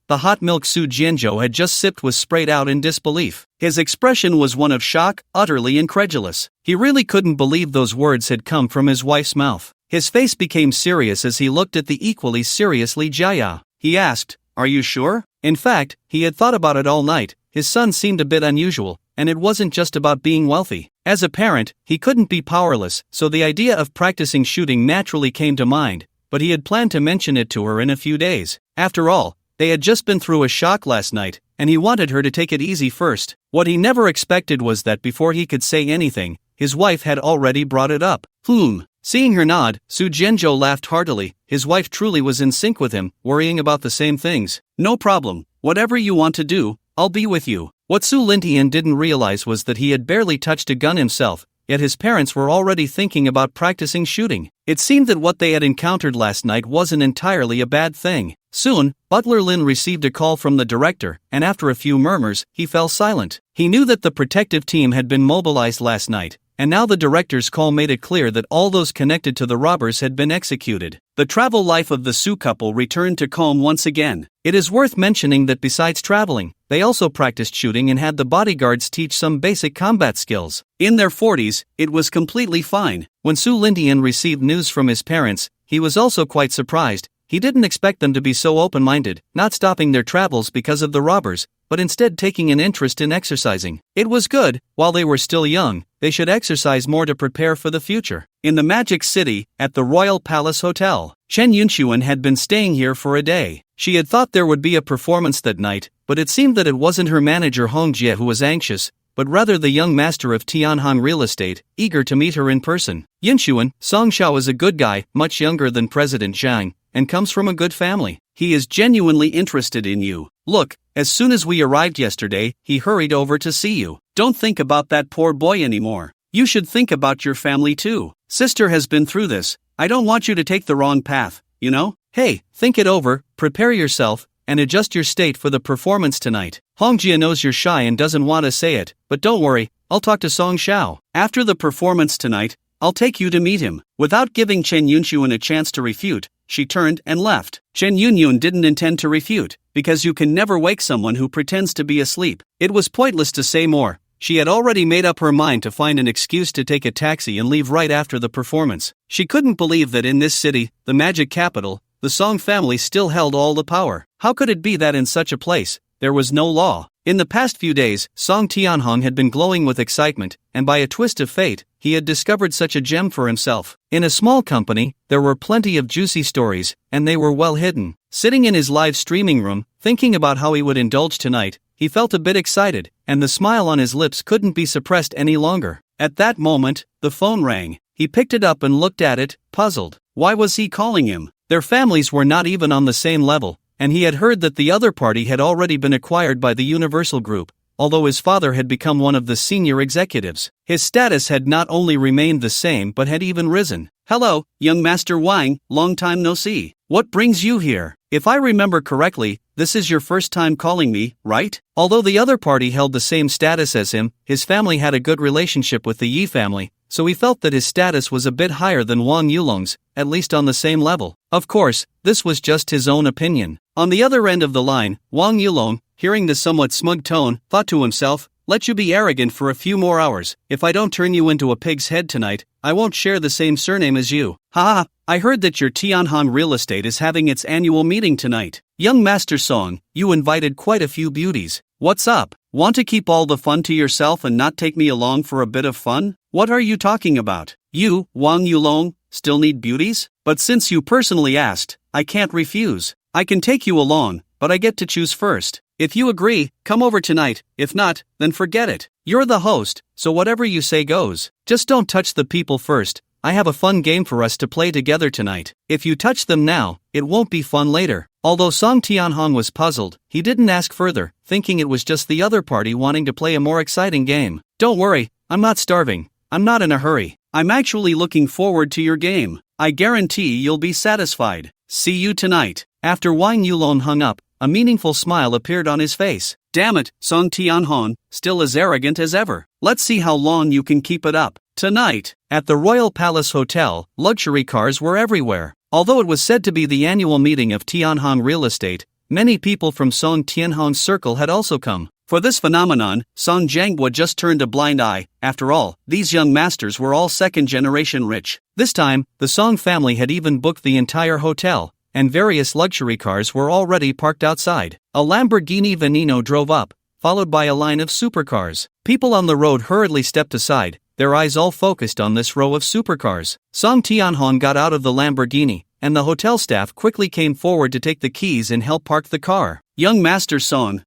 The hot milk Su Jianzhou had just sipped was sprayed out in disbelief. His expression was one of shock, utterly incredulous. He really couldn't believe those words had come from his wife's mouth. His face became serious as he looked at the equally serious Li Jiao. He asked, are you sure? In fact, he had thought about it all night. His son seemed a bit unusual, and it wasn't just about being wealthy. As a parent, he couldn't be powerless, so the idea of practicing shooting naturally came to mind, but he had planned to mention it to her in a few days. After all, they had just been through a shock last night, and he wanted her to take it easy first. What he never expected was that before he could say anything, his wife had already brought it up. Seeing her nod, Su Jianzhou laughed heartily. His wife truly was in sync with him, worrying about the same things. No problem, whatever you want to do, I'll be with you. What Su Lintian didn't realize was that he had barely touched a gun himself, yet his parents were already thinking about practicing shooting. It seemed that what they had encountered last night wasn't entirely a bad thing. Soon, Butler Lin received a call from the director, and after a few murmurs, he fell silent. He knew that the protective team had been mobilized last night, and now the director's call made it clear that all those connected to the robbers had been executed. The travel life of the Su couple returned to calm once again. It is worth mentioning that besides traveling, they also practiced shooting and had the bodyguards teach some basic combat skills. In their 40s, it was completely fine. When Su Lindian received news from his parents, he was also quite surprised. He didn't expect them to be so open-minded, not stopping their travels because of the robbers, but instead taking an interest in exercising. It was good. While they were still young, they should exercise more to prepare for the future. In the Magic City, at the Royal Palace Hotel, Chen Yunxuan had been staying here for a day. She had thought there would be a performance that night, but it seemed that it wasn't her manager Hong Jie who was anxious, but rather the young master of Tianhong Real Estate, eager to meet her in person. Yunxuan, Song Xiao is a good guy, much younger than President Zhang, and comes from a good family. He is genuinely interested in you. Look, as soon as we arrived yesterday, he hurried over to see you. Don't think about that poor boy anymore. You should think about your family too. Sister has been through this. I don't want you to take the wrong path, you know? Hey, think it over, prepare yourself, and adjust your state for the performance tonight. Hong Jie knows you're shy and doesn't want to say it, but don't worry, I'll talk to Song Xiao. After the performance tonight, I'll take you to meet him. Without giving Chen Yunxuan a chance to refute, she turned and left. Chen Yunyun didn't intend to refute, because you can never wake someone who pretends to be asleep. It was pointless to say more. She had already made up her mind to find an excuse to take a taxi and leave right after the performance. She couldn't believe that in this city, the magic capital, the Song family still held all the power. How could it be that in such a place, there was no law? In the past few days, Song Tianhong had been glowing with excitement, and by a twist of fate, he had discovered such a gem for himself. In a small company, there were plenty of juicy stories, and they were well hidden. Sitting in his live streaming room, thinking about how he would indulge tonight, he felt a bit excited, and the smile on his lips couldn't be suppressed any longer. At that moment, the phone rang. He picked it up and looked at it, puzzled. Why was he calling him? Their families were not even on the same level, and he had heard that the other party had already been acquired by the Universal Group, although his father had become one of the senior executives. His status had not only remained the same but had even risen. Hello, young Master Wang, long time no see. What brings you here? If I remember correctly, this is your first time calling me, right? Although the other party held the same status as him, his family had a good relationship with the Yi family, so he felt that his status was a bit higher than Wang Yulong's, at least on the same level. Of course, this was just his own opinion. On the other end of the line, Wang Yulong, hearing the somewhat smug tone, thought to himself, let you be arrogant for a few more hours. If I don't turn you into a pig's head tonight, I won't share the same surname as you. Haha, I heard that your Tianhong real estate is having its annual meeting tonight. Young Master Song, you invited quite a few beauties. What's up? Want to keep all the fun to yourself and not take me along for a bit of fun? What are you talking about? You, Wang Yulong, still need beauties? But since you personally asked, I can't refuse. I can take you along, but I get to choose first. If you agree, come over tonight. If not, then forget it. You're the host, so whatever you say goes. Just don't touch the people first. I have a fun game for us to play together tonight. If you touch them now, it won't be fun later. Although Song Tianhong was puzzled, he didn't ask further, thinking it was just the other party wanting to play a more exciting game. Don't worry, I'm not starving. I'm not in a hurry. I'm actually looking forward to your game. I guarantee you'll be satisfied. See you tonight. After Wang Yulong hung up, a meaningful smile appeared on his face. Damn it, Song Tianhong, still as arrogant as ever. Let's see how long you can keep it up. Tonight, at the Royal Palace Hotel, luxury cars were everywhere. Although it was said to be the annual meeting of Tianhong Real Estate, many people from Song Tianhong's circle had also come. For this phenomenon, Song Jianghua just turned a blind eye. After all, these young masters were all second-generation rich. This time, the Song family had even booked the entire hotel, and various luxury cars were already parked outside. A Lamborghini Veneno drove up, followed by a line of supercars. People on the road hurriedly stepped aside, their eyes all focused on this row of supercars. Song Tianhong got out of the Lamborghini, and the hotel staff quickly came forward to take the keys and help park the car. Young Master Song,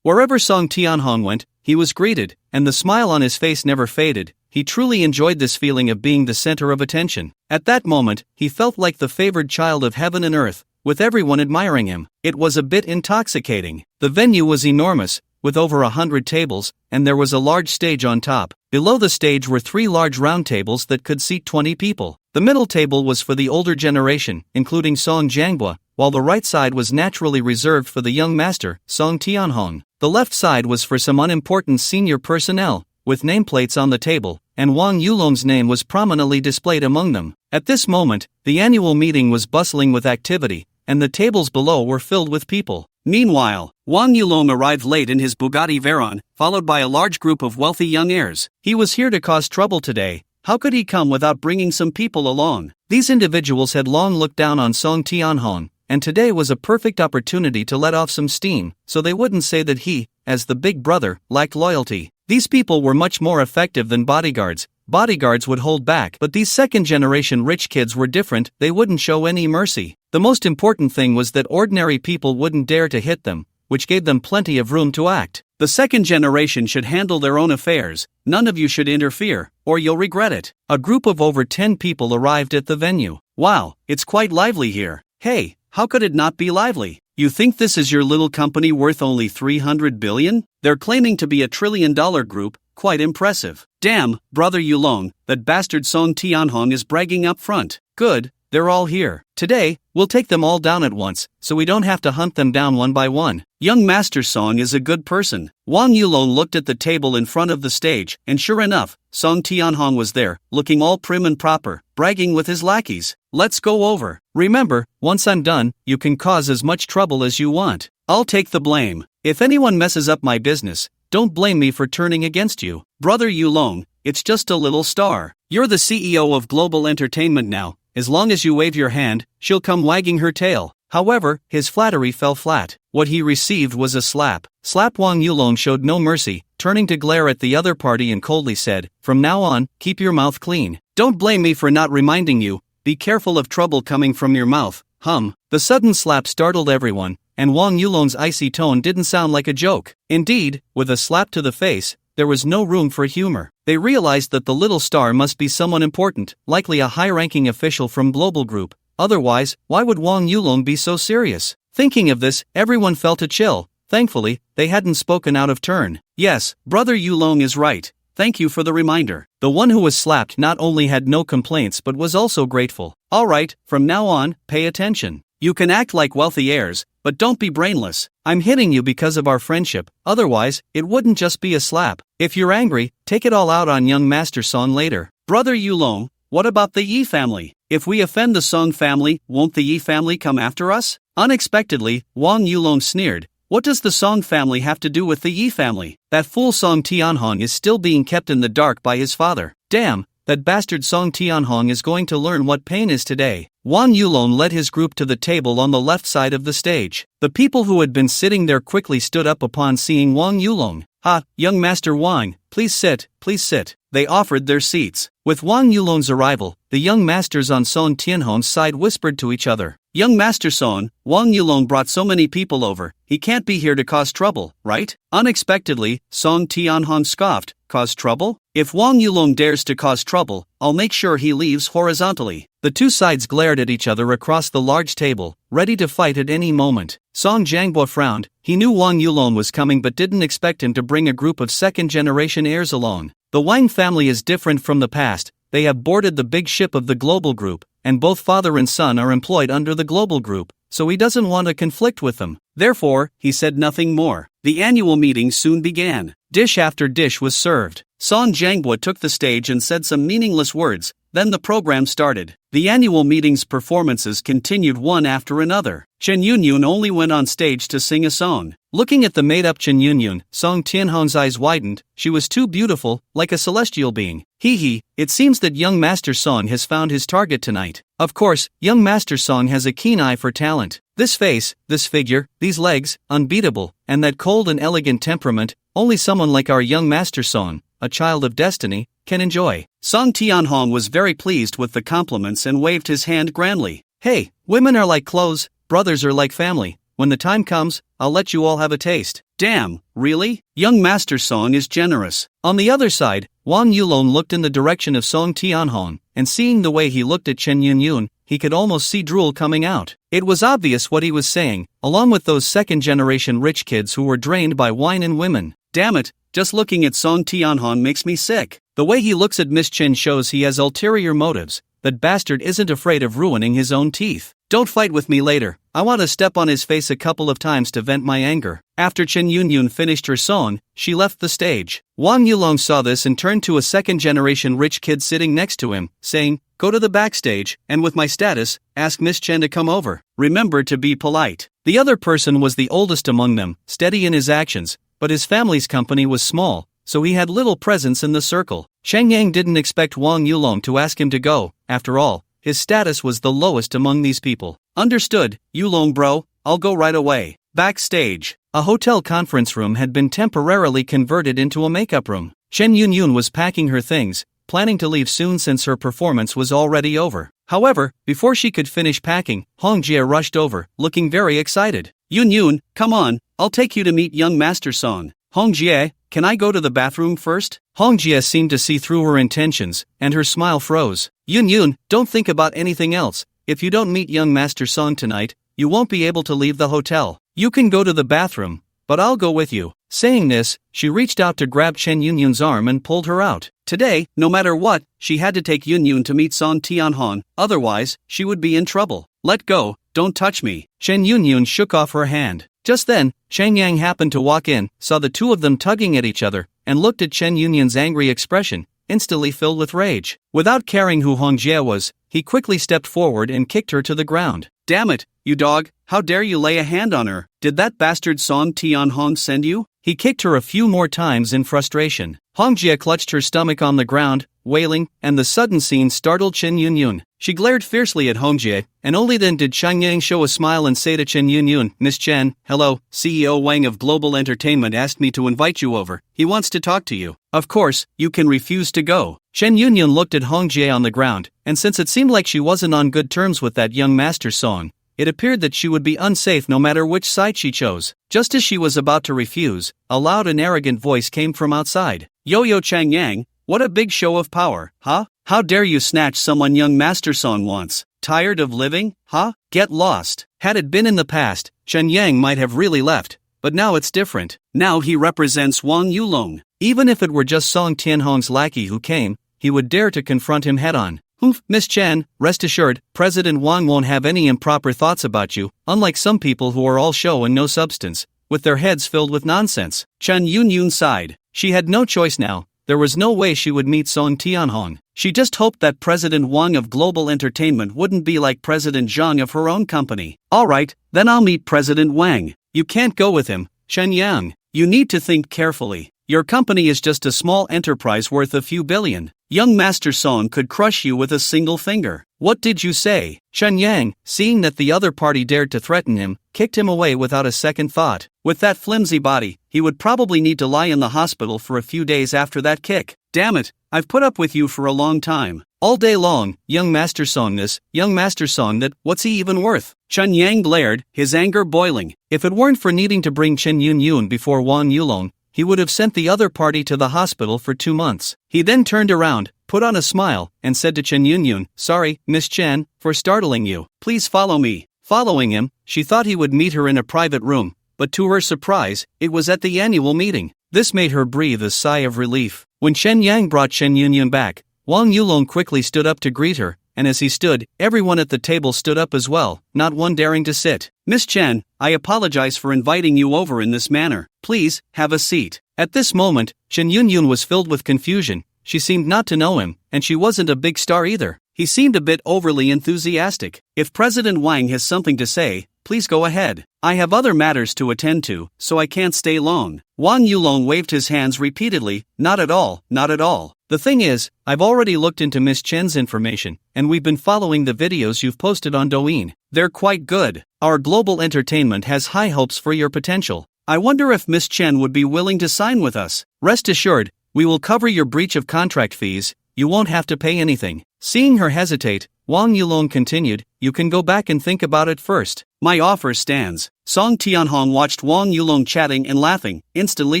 wherever Song Tianhong went, he was greeted, and the smile on his face never faded. He truly enjoyed this feeling of being the center of attention. At that moment, he felt like the favored child of heaven and earth, with everyone admiring him. It was a bit intoxicating. The venue was enormous, with over 100 tables, and there was a large stage on top. Below the stage were 3 large round tables that could seat 20 people. The middle table was for the older generation, including Song Jianghua, while the right side was naturally reserved for the young master, Song Tianhong. The left side was for some unimportant senior personnel, with nameplates on the table, and Wang Yulong's name was prominently displayed among them. At this moment, the annual meeting was bustling with activity, and the tables below were filled with people. Meanwhile, Wang Yulong arrived late in his Bugatti Veyron, followed by a large group of wealthy young heirs. He was here to cause trouble today. How could he come without bringing some people along? These individuals had long looked down on Song Tianhong, and today was a perfect opportunity to let off some steam, so they wouldn't say that he, as the big brother, lacked loyalty. These people were much more effective than bodyguards. Bodyguards would hold back, but these second-generation rich kids were different. They wouldn't show any mercy. The most important thing was that ordinary people wouldn't dare to hit them, which gave them plenty of room to act. The second generation should handle their own affairs. None of you should interfere, or you'll regret it. A group of over 10 people arrived at the venue. Wow, it's quite lively here. Hey, how could it not be lively? You think this is your little company worth only 300 billion? They're claiming to be a $1 trillion group. Quite impressive. Damn, brother Yulong, that bastard Song Tianhong is bragging up front. Good, they're all here. Today, we'll take them all down at once, so we don't have to hunt them down one by one. Young Master Song is a good person. Wang Yulong looked at the table in front of the stage, and sure enough, Song Tianhong was there, looking all prim and proper, bragging with his lackeys. Let's go over. Remember, once I'm done, you can cause as much trouble as you want. I'll take the blame. If anyone messes up my business, don't blame me for turning against you. Brother Yulong, it's just a little star. You're the CEO of Global Entertainment now. As long as you wave your hand, she'll come wagging her tail. However, his flattery fell flat. What he received was a slap. Wang Yulong showed no mercy, turning to glare at the other party and coldly said, "From now on, keep your mouth clean. Don't blame me for not reminding you. Be careful of trouble coming from your mouth." The sudden slap startled everyone, and Wang Yulong's icy tone didn't sound like a joke. Indeed, with a slap to the face, there was no room for humor. They realized that the little star must be someone important, likely a high-ranking official from Global Group. Otherwise, why would Wang Yulong be so serious? Thinking of this, everyone felt a chill. Thankfully, they hadn't spoken out of turn. Yes, Brother Yulong is right. Thank you for the reminder. The one who was slapped not only had no complaints but was also grateful. Alright, from now on, pay attention. You can act like wealthy heirs, but don't be brainless. I'm hitting you because of our friendship, otherwise, it wouldn't just be a slap. If you're angry, take it all out on young Master Song later. Brother Yulong, what about the Yi family? If we offend the Song family, won't the Yi family come after us? Unexpectedly, Wang Yulong sneered. What does the Song family have to do with the Yi family? That fool Song Tianhong is still being kept in the dark by his father. Damn, that bastard Song Tianhong is going to learn what pain is today. Wang Yulong led his group to the table on the left side of the stage. The people who had been sitting there quickly stood up upon seeing Wang Yulong. Ha, young Master Wang, please sit, please sit. They offered their seats. With Wang Yulong's arrival, the young masters on Song Tianhong's side whispered to each other. Young Master Song, Wang Yulong brought so many people over, he can't be here to cause trouble, right? Unexpectedly, Song Tianhong scoffed. Cause trouble? If Wang Yulong dares to cause trouble, I'll make sure he leaves horizontally. The two sides glared at each other across the large table, ready to fight at any moment. Song Jiangbo frowned. He knew Wang Yulong was coming but didn't expect him to bring a group of second-generation heirs along. The Wang family is different from the past. They have boarded the big ship of the Global Group, and both father and son are employed under the Global Group, so he doesn't want to conflict with them. Therefore, he said nothing more. The annual meeting soon began. Dish after dish was served. Song Jiangbo took the stage and said some meaningless words, then the program started. The annual meeting's performances continued one after another. Chen Yunyun only went on stage to sing a song. Looking at the made-up Chen Yunyun, Song Tianhong's eyes widened. She was too beautiful, like a celestial being. Hee, it seems that young Master Song has found his target tonight. Of course, young Master Song has a keen eye for talent. This face, this figure, these legs, unbeatable, and that cold and elegant temperament, only someone like our young Master Song, a child of destiny, can enjoy. Song Tianhong was very pleased with the compliments and waved his hand grandly. Hey, women are like clothes, brothers are like family. When the time comes, I'll let you all have a taste. Damn, really? Young Master Song is generous. On the other side, Wang Yulong looked in the direction of Song Tianhong, and seeing the way he looked at Chen Yunyun, he could almost see drool coming out. It was obvious what he was saying, along with those second-generation rich kids who were drained by wine and women. Damn it, just looking at Song Tianhong makes me sick. The way he looks at Miss Chen shows he has ulterior motives. That bastard isn't afraid of ruining his own teeth. Don't fight with me later. I want to step on his face a couple of times to vent my anger. After Chen Yunyun finished her song, she left the stage. Wang Yulong saw this and turned to a second-generation rich kid sitting next to him, saying, "Go to the backstage, and with my status, ask Miss Chen to come over. Remember to be polite." The other person was the oldest among them, steady in his actions, but his family's company was small, so he had little presence in the circle. Sheng Yang didn't expect Wang Yulong to ask him to go. After all, his status was the lowest among these people. Understood, Yulong bro, I'll go right away. Backstage, a hotel conference room had been temporarily converted into a makeup room. Chen Yunyun was packing her things, planning to leave soon since her performance was already over. However, before she could finish packing, Hong Jie rushed over, looking very excited. Yunyun, come on, I'll take you to meet young Master Song. Hong Jie, can I go to the bathroom first? Hong Jie seemed to see through her intentions, and her smile froze. Yunyun, don't think about anything else. If you don't meet young Master Song tonight, you won't be able to leave the hotel. You can go to the bathroom, but I'll go with you. Saying this, she reached out to grab Chen Yunyun's arm and pulled her out. Today, no matter what, she had to take Yunyun to meet Song Tianhong, otherwise, she would be in trouble. Let go, don't touch me. Chen Yunyun shook off her hand. Just then, Sheng Yang happened to walk in, saw the two of them tugging at each other, and looked at Chen Yunyun's angry expression, instantly filled with rage. Without caring who Hong Jie was, he quickly stepped forward and kicked her to the ground. Damn it, you dog, how dare you lay a hand on her? Did that bastard Song Tianhong send you? He kicked her a few more times in frustration. Hong Jie clutched her stomach on the ground, wailing, and the sudden scene startled Chen Yunyun. She glared fiercely at Hong Jie, and only then did Sheng Yang show a smile and say to Chen Yunyun, Miss Chen, hello, CEO Wang of Global Entertainment asked me to invite you over. He wants to talk to you. Of course, you can refuse to go. Chen Yunyun looked at Hong Jie on the ground, and since it seemed like she wasn't on good terms with that young Master Song, it appeared that she would be unsafe no matter which side she chose. Just as she was about to refuse, a loud and arrogant voice came from outside. Yo-yo Changyang, what a big show of power, huh? How dare you snatch someone young Master Song wants? Tired of living, huh? Get lost. Had it been in the past, Chen Yang might have really left, but now it's different. Now he represents Wang Yulong. Even if it were just Song Tianhong's lackey who came, he would dare to confront him head-on. Miss Chen, rest assured, President Wang won't have any improper thoughts about you, unlike some people who are all show and no substance, with their heads filled with nonsense. Chen Yunyun sighed. She had no choice now. There was no way she would meet Song Tianhong. She just hoped that President Wang of Global Entertainment wouldn't be like President Zhang of her own company. Alright, then I'll meet President Wang. You can't go with him, Chen Yang. You need to think carefully. Your company is just a small enterprise worth a few billion. Young Master Song could crush you with a single finger. What did you say? Chen Yang, seeing that the other party dared to threaten him, kicked him away without a second thought. With that flimsy body, he would probably need to lie in the hospital for a few days after that kick. Damn it, I've put up with you for a long time. All day long, young Master Song this, young Master Song that, what's he even worth? Chen Yang glared, his anger boiling. If it weren't for needing to bring Chen Yunyun before Wang Yulong, he would have sent the other party to the hospital for 2 months. He then turned around, put on a smile, and said to Chen Yunyun, "Sorry, Miss Chen, for startling you. Please follow me." Following him, she thought he would meet her in a private room, but to her surprise, it was at the annual meeting. This made her breathe a sigh of relief. When Chen Yang brought Chen Yunyun back, Wang Yulong quickly stood up to greet her, and as he stood, everyone at the table stood up as well, not one daring to sit. "Miss Chen, I apologize for inviting you over in this manner. Please, have a seat." At this moment, Chen Yunyun was filled with confusion. She seemed not to know him, and she wasn't a big star either. He seemed a bit overly enthusiastic. "If President Wang has something to say, please go ahead. I have other matters to attend to, so I can't stay long." Wang Yulong waved his hands repeatedly. "Not at all, not at all. The thing is, I've already looked into Miss Chen's information, and we've been following the videos you've posted on Douyin. They're quite good. Our global entertainment has high hopes for your potential. I wonder if Miss Chen would be willing to sign with us. Rest assured, we will cover your breach of contract fees. You won't have to pay anything." Seeing her hesitate, Wang Yulong continued, "You can go back and think about it first. My offer stands." Song Tianhong watched Wang Yulong chatting and laughing, instantly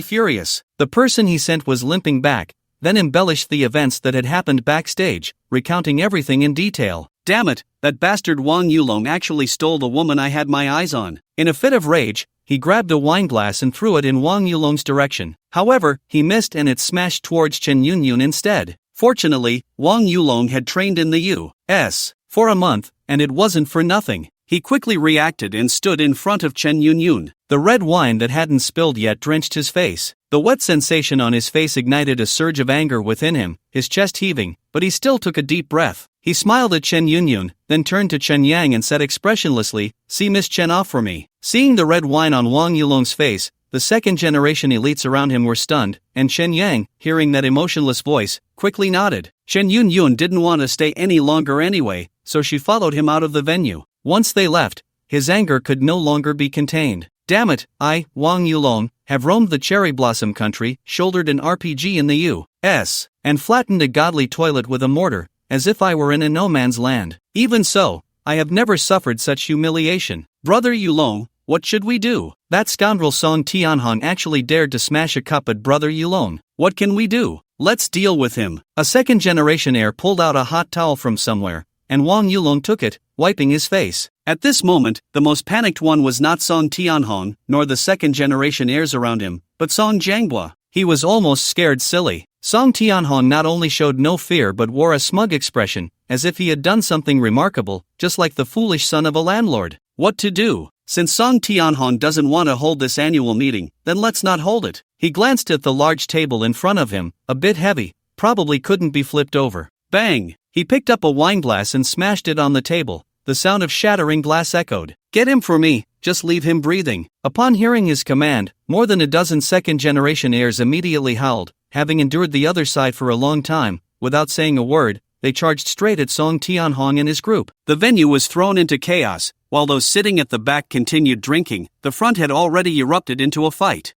furious. The person he sent was limping back, then embellished the events that had happened backstage, recounting everything in detail. "Damn it, that bastard Wang Yulong actually stole the woman I had my eyes on." In a fit of rage, he grabbed a wine glass and threw it in Wang Yulong's direction. However, he missed and it smashed towards Chen Yunyun instead. Fortunately, Wang Yulong had trained in the U.S. for a month, and it wasn't for nothing. He quickly reacted and stood in front of Chen Yunyun. The red wine that hadn't spilled yet drenched his face. The wet sensation on his face ignited a surge of anger within him, his chest heaving, but he still took a deep breath. He smiled at Chen Yunyun, then turned to Chen Yang and said expressionlessly, "See Miss Chen off for me." Seeing the red wine on Wang Yulong's face, the second-generation elites around him were stunned, and Chen Yang, hearing that emotionless voice, quickly nodded. Chen Yunyun didn't want to stay any longer anyway, so she followed him out of the venue. Once they left, his anger could no longer be contained. "Damn it, I, Wang Yulong, have roamed the cherry blossom country, shouldered an RPG in the U.S., and flattened a godly toilet with a mortar, as if I were in a no-man's land. Even so, I have never suffered such humiliation. Brother Yulong, what should we do? That scoundrel Song Tianhong actually dared to smash a cup at Brother Yulong. What can we do? Let's deal with him." A second-generation heir pulled out a hot towel from somewhere, and Wang Yulong took it, wiping his face. At this moment, the most panicked one was not Song Tianhong, nor the second-generation heirs around him, but Song Jianghua. He was almost scared silly. Song Tianhong not only showed no fear but wore a smug expression, as if he had done something remarkable, just like the foolish son of a landlord. What to do? Since Song Tianhong doesn't want to hold this annual meeting, then let's not hold it. He glanced at the large table in front of him, a bit heavy, probably couldn't be flipped over. Bang! He picked up a wine glass and smashed it on the table. The sound of shattering glass echoed. "Get him for me, just leave him breathing." Upon hearing his command, more than a dozen second-generation heirs immediately howled. Having endured the other side for a long time, without saying a word, they charged straight at Song Tianhong and his group. The venue was thrown into chaos. While those sitting at the back continued drinking, the front had already erupted into a fight.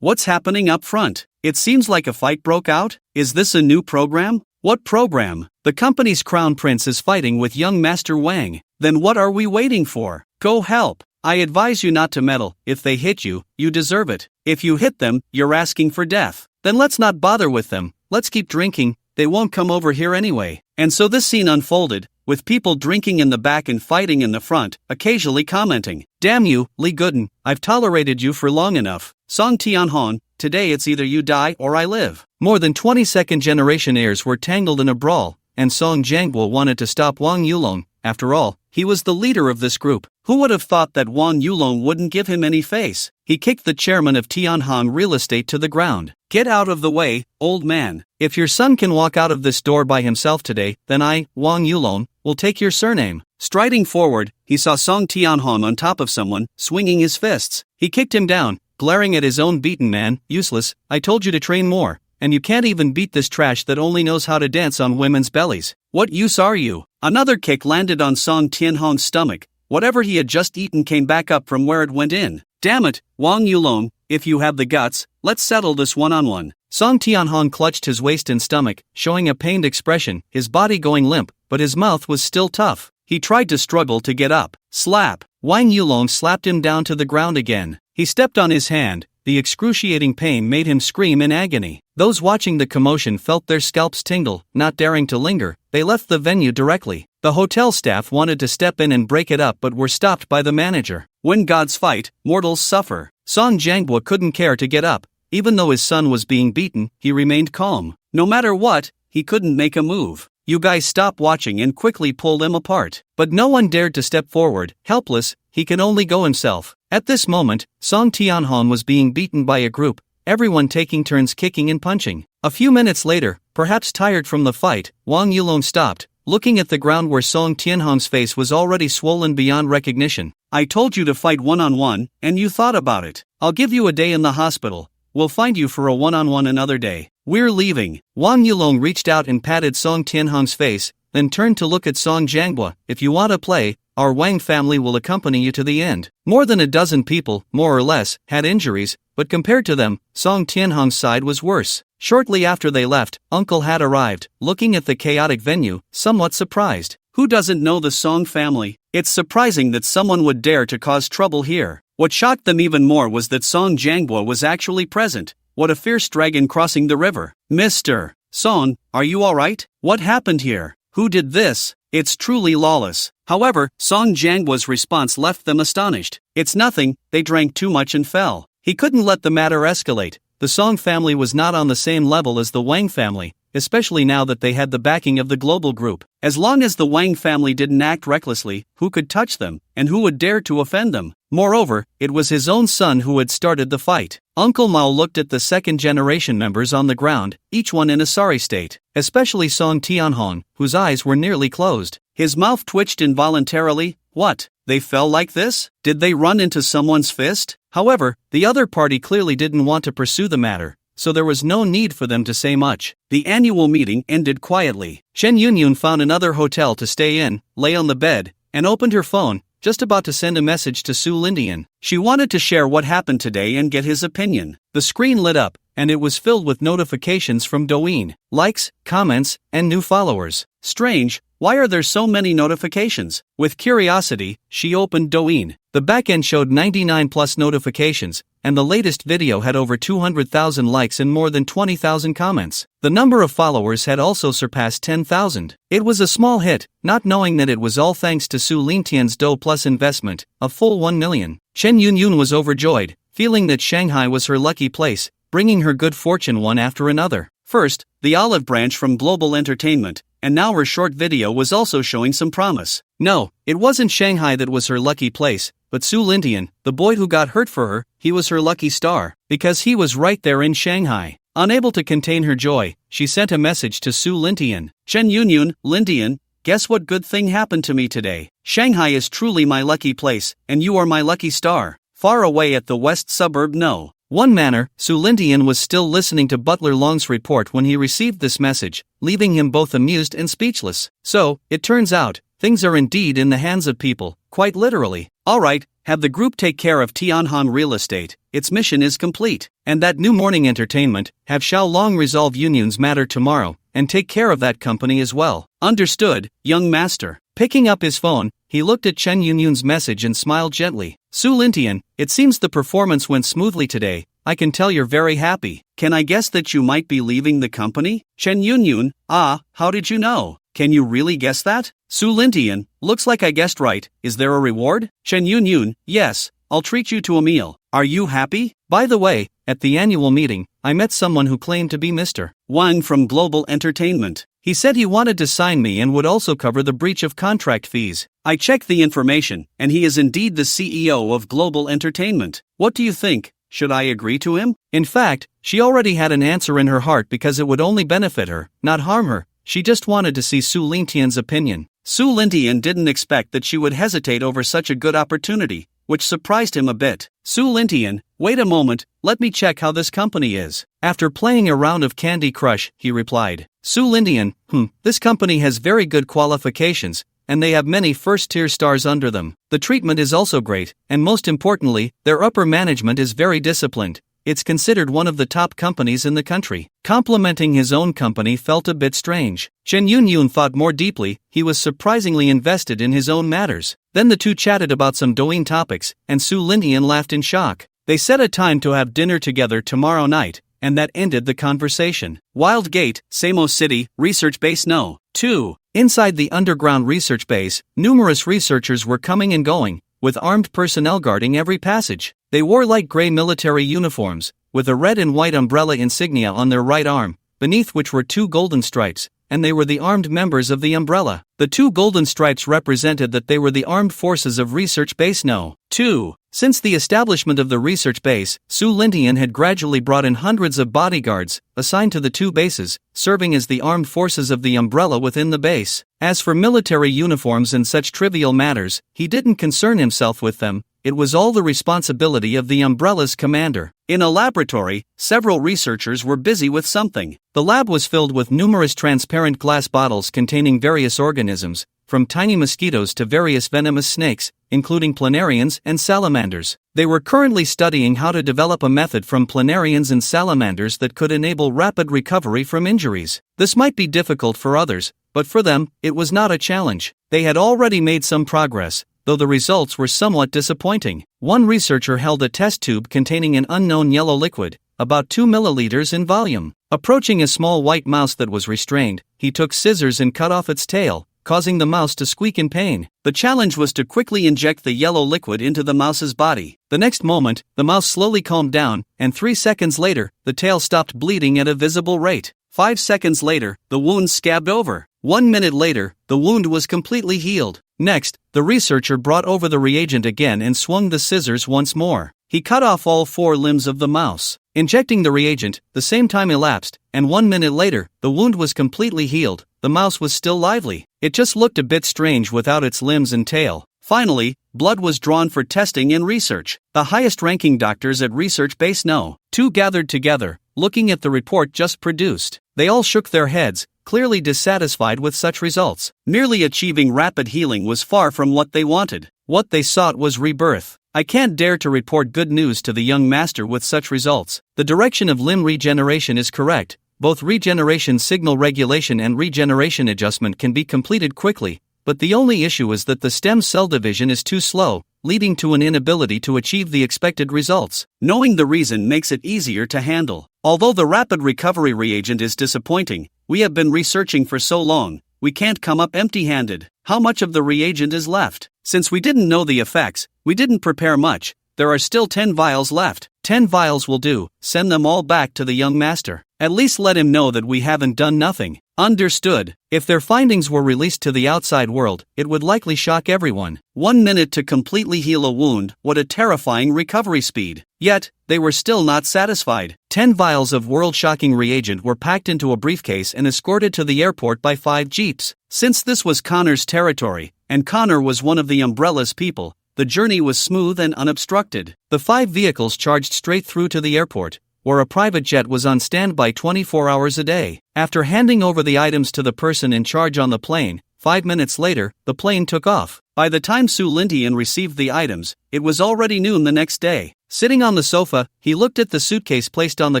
What's happening up front? It seems like a fight broke out? Is this a new program? What program? The company's crown prince is fighting with young Master Wang. Then what are we waiting for? Go help. I advise you not to meddle. If they hit you, you deserve it. If you hit them, you're asking for death. Then let's not bother with them. Let's keep drinking. They won't come over here anyway. And so this scene unfolded, with people drinking in the back and fighting in the front, occasionally commenting, "Damn you, Lee Gooden, I've tolerated you for long enough. Song Tianhon, today it's either you die or I live." More than 20 second-generation heirs were tangled in a brawl, and Song Jianguo wanted to stop Wang Yulong. After all, he was the leader of this group. Who would have thought that Wang Yulong wouldn't give him any face? He kicked the chairman of Tianhong Real Estate to the ground. "Get out of the way, old man. If your son can walk out of this door by himself today, then I, Wang Yulong, will take your surname." Striding forward, he saw Song Tianhong on top of someone, swinging his fists. He kicked him down, glaring at his own beaten man. "Useless, I told you to train more. And you can't even beat this trash that only knows how to dance on women's bellies. What use are you?" Another kick landed on Song Tianhong's stomach. Whatever he had just eaten came back up from where it went in. "Damn it, Wang Yulong, if you have the guts, let's settle this one-on-one." Song Tianhong clutched his waist and stomach, showing a pained expression, his body going limp, but his mouth was still tough. He tried to struggle to get up. Slap! Wang Yulong slapped him down to the ground again. He stepped on his hand. The excruciating pain made him scream in agony. Those watching the commotion felt their scalps tingle. Not daring to linger, they left the venue directly. The hotel staff wanted to step in and break it up but were stopped by the manager. When gods fight, mortals suffer. Song Jianguo couldn't care to get up. Even though his son was being beaten, he remained calm. No matter what, he couldn't make a move. "You guys stop watching and quickly pull them apart." But no one dared to step forward. Helpless, he could only go himself. At this moment, Song Tianhong was being beaten by a group, everyone taking turns kicking and punching. A few minutes later, perhaps tired from the fight, Wang Yulong stopped, looking at the ground where Song Tianhong's face was already swollen beyond recognition. "I told you to fight one-on-one, and you thought about it. I'll give you a day in the hospital. We'll find you for a one-on-one another day. We're leaving." Wang Yulong reached out and patted Song Tianhong's face, then turned to look at Song Jianguo. "If you want to play, our Wang family will accompany you to the end." More than a dozen people, more or less, had injuries, but compared to them, Song Tianhong's side was worse. Shortly after they left, Uncle had arrived, looking at the chaotic venue, somewhat surprised. Who doesn't know the Song family? It's surprising that someone would dare to cause trouble here. What shocked them even more was that Song Jianguo was actually present. What a fierce dragon crossing the river. "Mr. Song, are you alright? What happened here? Who did this? It's truly lawless." However, Song Jianguo's response left them astonished. "It's nothing, they drank too much and fell." He couldn't let the matter escalate. The Song family was not on the same level as the Wang family, especially now that they had the backing of the global group. As long as the Wang family didn't act recklessly, who could touch them, and who would dare to offend them? Moreover, it was his own son who had started the fight. Uncle Mao looked at the second-generation members on the ground, each one in a sorry state, especially Song Tianhong, whose eyes were nearly closed. His mouth twitched involuntarily. What? They fell like this? Did they run into someone's fist? However, the other party clearly didn't want to pursue the matter, so there was no need for them to say much. The annual meeting ended quietly. Chen Yunyun found another hotel to stay in, lay on the bed, and opened her phone, just about to send a message to Su Lindian. She wanted to share what happened today and get his opinion. The screen lit up, and it was filled with notifications from Douyin, likes, comments, and new followers. Strange, why are there so many notifications? With curiosity, she opened Douyin. The backend showed 99 plus notifications, and the latest video had over 200,000 likes and more than 20,000 comments. The number of followers had also surpassed 10,000. It was a small hit, not knowing that it was all thanks to Su Lintian's Dou Plus investment, a full 1 million. Chen Yunyun was overjoyed, feeling that Shanghai was her lucky place, bringing her good fortune one after another. First, the olive branch from Global Entertainment, and now her short video was also showing some promise. No, it wasn't Shanghai that was her lucky place, but Su Lintian, the boy who got hurt for her, he was her lucky star, because he was right there in Shanghai. Unable to contain her joy, she sent a message to Su Lintian. "Chen Yunyun, Lindian, guess what good thing happened to me today? Shanghai is truly my lucky place, and you are my lucky star. Far away at the west suburb no." One manner, Su Lindian was still listening to Butler Long's report when he received this message, leaving him both amused and speechless. So, it turns out, things are indeed in the hands of people, quite literally. Alright, have the group take care of Tianhong Real Estate, its mission is complete. And that new morning entertainment, have Xiao Long resolve Yunyun's matter tomorrow, and take care of that company as well. Understood, young master. Picking up his phone, he looked at Chen Yunyun's message and smiled gently. Su Lintian, it seems the performance went smoothly today. I can tell you're very happy. Can I guess that you might be leaving the company? Chen Yunyun, how did you know? Can you really guess that? Su Lintian, looks like I guessed right. Is there a reward? Chen Yunyun, yes, I'll treat you to a meal. Are you happy? By the way, at the annual meeting, I met someone who claimed to be Mr. Wang from Global Entertainment. He said he wanted to sign me and would also cover the breach of contract fees. I checked the information, and he is indeed the CEO of Global Entertainment. What do you think? Should I agree to him? In fact, she already had an answer in her heart because it would only benefit her, not harm her. She just wanted to see Su Lintian's opinion. Su Lintian didn't expect that she would hesitate over such a good opportunity, which surprised him a bit. Su Lintian, wait a moment, let me check how this company is. After playing a round of Candy Crush, he replied. Su Lintian, this company has very good qualifications, and they have many first-tier stars under them. The treatment is also great, and most importantly, their upper management is very disciplined. It's considered one of the top companies in the country. Complimenting his own company felt a bit strange. Chen Yunyun thought more deeply. He was surprisingly invested in his own matters. Then the two chatted about some Douyin topics, and Su Lintian laughed in shock. They set a time to have dinner together tomorrow night, and that ended the conversation. Wild Gate, Samo City, Research Base No. 2. Inside the underground research base, numerous researchers were coming and going, with armed personnel guarding every passage. They wore light gray military uniforms, with a red and white umbrella insignia on their right arm, beneath which were 2 golden stripes, and they were the armed members of the umbrella. The 2 golden stripes represented that they were the armed forces of Research Base No. 2. Since the establishment of the research base, Su Lintian had gradually brought in hundreds of bodyguards, assigned to the 2 bases, serving as the armed forces of the umbrella within the base. As for military uniforms and such trivial matters, he didn't concern himself with them. It was all the responsibility of the umbrella's commander. In a laboratory, several researchers were busy with something. The lab was filled with numerous transparent glass bottles containing various organisms, from tiny mosquitoes to various venomous snakes, including planarians and salamanders. They were currently studying how to develop a method from planarians and salamanders that could enable rapid recovery from injuries. This might be difficult for others, but for them, it was not a challenge. They had already made some progress, though the results were somewhat disappointing. One researcher held a test tube containing an unknown yellow liquid, about 2 milliliters in volume. Approaching a small white mouse that was restrained, he took scissors and cut off its tail, causing the mouse to squeak in pain. The challenge was to quickly inject the yellow liquid into the mouse's body. The next moment, the mouse slowly calmed down, and 3 seconds later, the tail stopped bleeding at a visible rate. 5 seconds later, the wound scabbed over. 1 minute later, the wound was completely healed. Next, the researcher brought over the reagent again and swung the scissors once more. He cut off all 4 limbs of the mouse. Injecting the reagent, the same time elapsed, and 1 minute later, the wound was completely healed. The mouse was still lively. It just looked a bit strange without its limbs and tail. Finally, blood was drawn for testing and research. The highest-ranking doctors at Research Base No. 2 gathered together, looking at the report just produced. They all shook their heads, clearly dissatisfied with such results. Merely achieving rapid healing was far from what they wanted. What they sought was rebirth. I can't dare to report good news to the young master with such results. The direction of limb regeneration is correct. Both regeneration signal regulation and regeneration adjustment can be completed quickly, but the only issue is that the stem cell division is too slow, leading to an inability to achieve the expected results. Knowing the reason makes it easier to handle. Although the rapid recovery reagent is disappointing, we have been researching for so long, we can't come up empty-handed. How much of the reagent is left? Since we didn't know the effects, we didn't prepare much. There are still 10 vials left. 10 vials will do. Send them all back to the young master. At least let him know that we haven't done nothing. Understood. If their findings were released to the outside world, it would likely shock everyone. 1 minute to completely heal a wound, what a terrifying recovery speed. Yet, they were still not satisfied. 10 vials of world-shocking reagent were packed into a briefcase and escorted to the airport by 5 jeeps. Since this was Connor's territory, and Connor was one of the Umbrella's people, the journey was smooth and unobstructed. The 5 vehicles charged straight through to the airport, where a private jet was on standby 24 hours a day. After handing over the items to the person in charge on the plane, 5 minutes later, the plane took off. By the time Su Lintian received the items, it was already noon the next day. Sitting on the sofa, he looked at the suitcase placed on the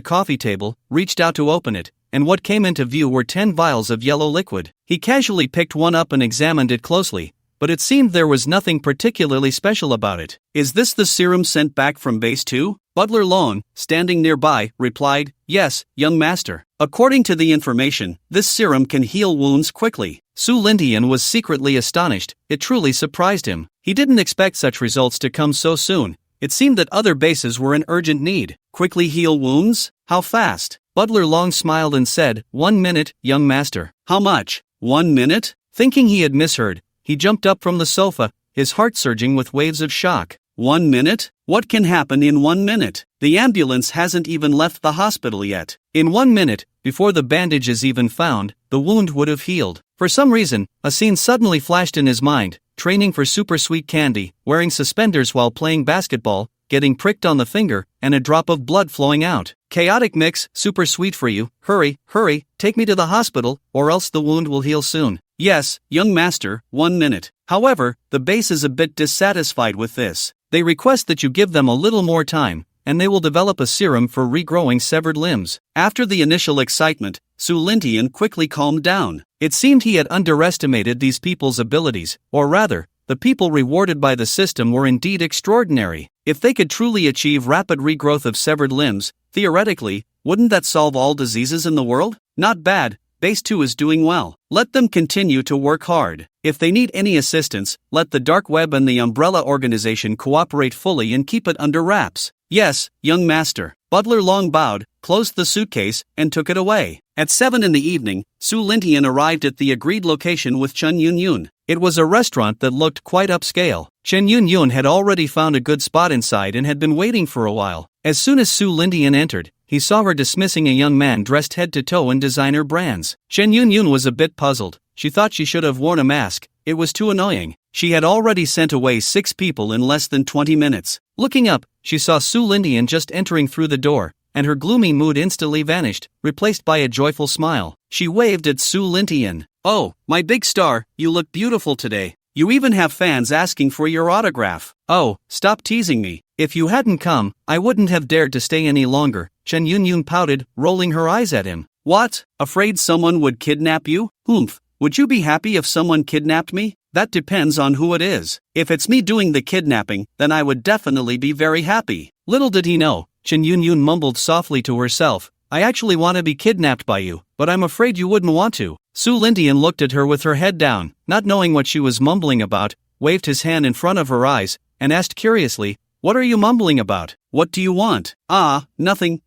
coffee table, reached out to open it, and what came into view were 10 vials of yellow liquid. He casually picked one up and examined it closely, but it seemed there was nothing particularly special about it. Is this the serum sent back from base 2? Butler Long, standing nearby, replied, yes, young master. According to the information, this serum can heal wounds quickly. Su Lintian was secretly astonished. It truly surprised him. He didn't expect such results to come so soon. It seemed that other bases were in urgent need. Quickly heal wounds? How fast? Butler Long smiled and said, 1 minute, young master. How much? 1 minute? Thinking he had misheard, he jumped up from the sofa, his heart surging with waves of shock. 1 minute? What can happen in 1 minute? The ambulance hasn't even left the hospital yet. In 1 minute, before the bandage is even found, the wound would have healed. For some reason, a scene suddenly flashed in his mind: training for super sweet candy, wearing suspenders while playing basketball, getting pricked on the finger, and a drop of blood flowing out. Chaotic mix, super sweet for you. Hurry, hurry, take me to the hospital, or else the wound will heal soon. Yes, young master, 1 minute. However, the base is a bit dissatisfied with this. They request that you give them a little more time, and they will develop a serum for regrowing severed limbs. After the initial excitement, Su Lintian quickly calmed down. It seemed he had underestimated these people's abilities, or rather, the people rewarded by the system were indeed extraordinary. If they could truly achieve rapid regrowth of severed limbs, theoretically, wouldn't that solve all diseases in the world? Not bad. Base 2 is doing well. Let them continue to work hard. If they need any assistance, let the Dark Web and the Umbrella Organization cooperate fully and keep it under wraps. Yes, young master. Butler Long bowed, closed the suitcase, and took it away. At 7 in the evening, Su Lintian arrived at the agreed location with Chen Yunyun. It was a restaurant that looked quite upscale. Chen Yunyun had already found a good spot inside and had been waiting for a while. As soon as Su Lintian entered, he saw her dismissing a young man dressed head to toe in designer brands. Chen Yunyun was a bit puzzled. She thought she should have worn a mask. It was too annoying. She had already sent away 6 people in less than 20 minutes. Looking up, she saw Su Lintian just entering through the door, and her gloomy mood instantly vanished, replaced by a joyful smile. She waved at Su Lintian. Oh, my big star, you look beautiful today. You even have fans asking for your autograph. Oh, stop teasing me. If you hadn't come, I wouldn't have dared to stay any longer. Chen Yunyun pouted, rolling her eyes at him. What? Afraid someone would kidnap you? Humph. Would you be happy if someone kidnapped me? That depends on who it is. If it's me doing the kidnapping, then I would definitely be very happy. Little did he know, Chen Yunyun mumbled softly to herself, I actually want to be kidnapped by you, but I'm afraid you wouldn't want to. Su Lintian looked at her with her head down, not knowing what she was mumbling about, waved his hand in front of her eyes, and asked curiously, what are you mumbling about? What do you want? Ah, nothing.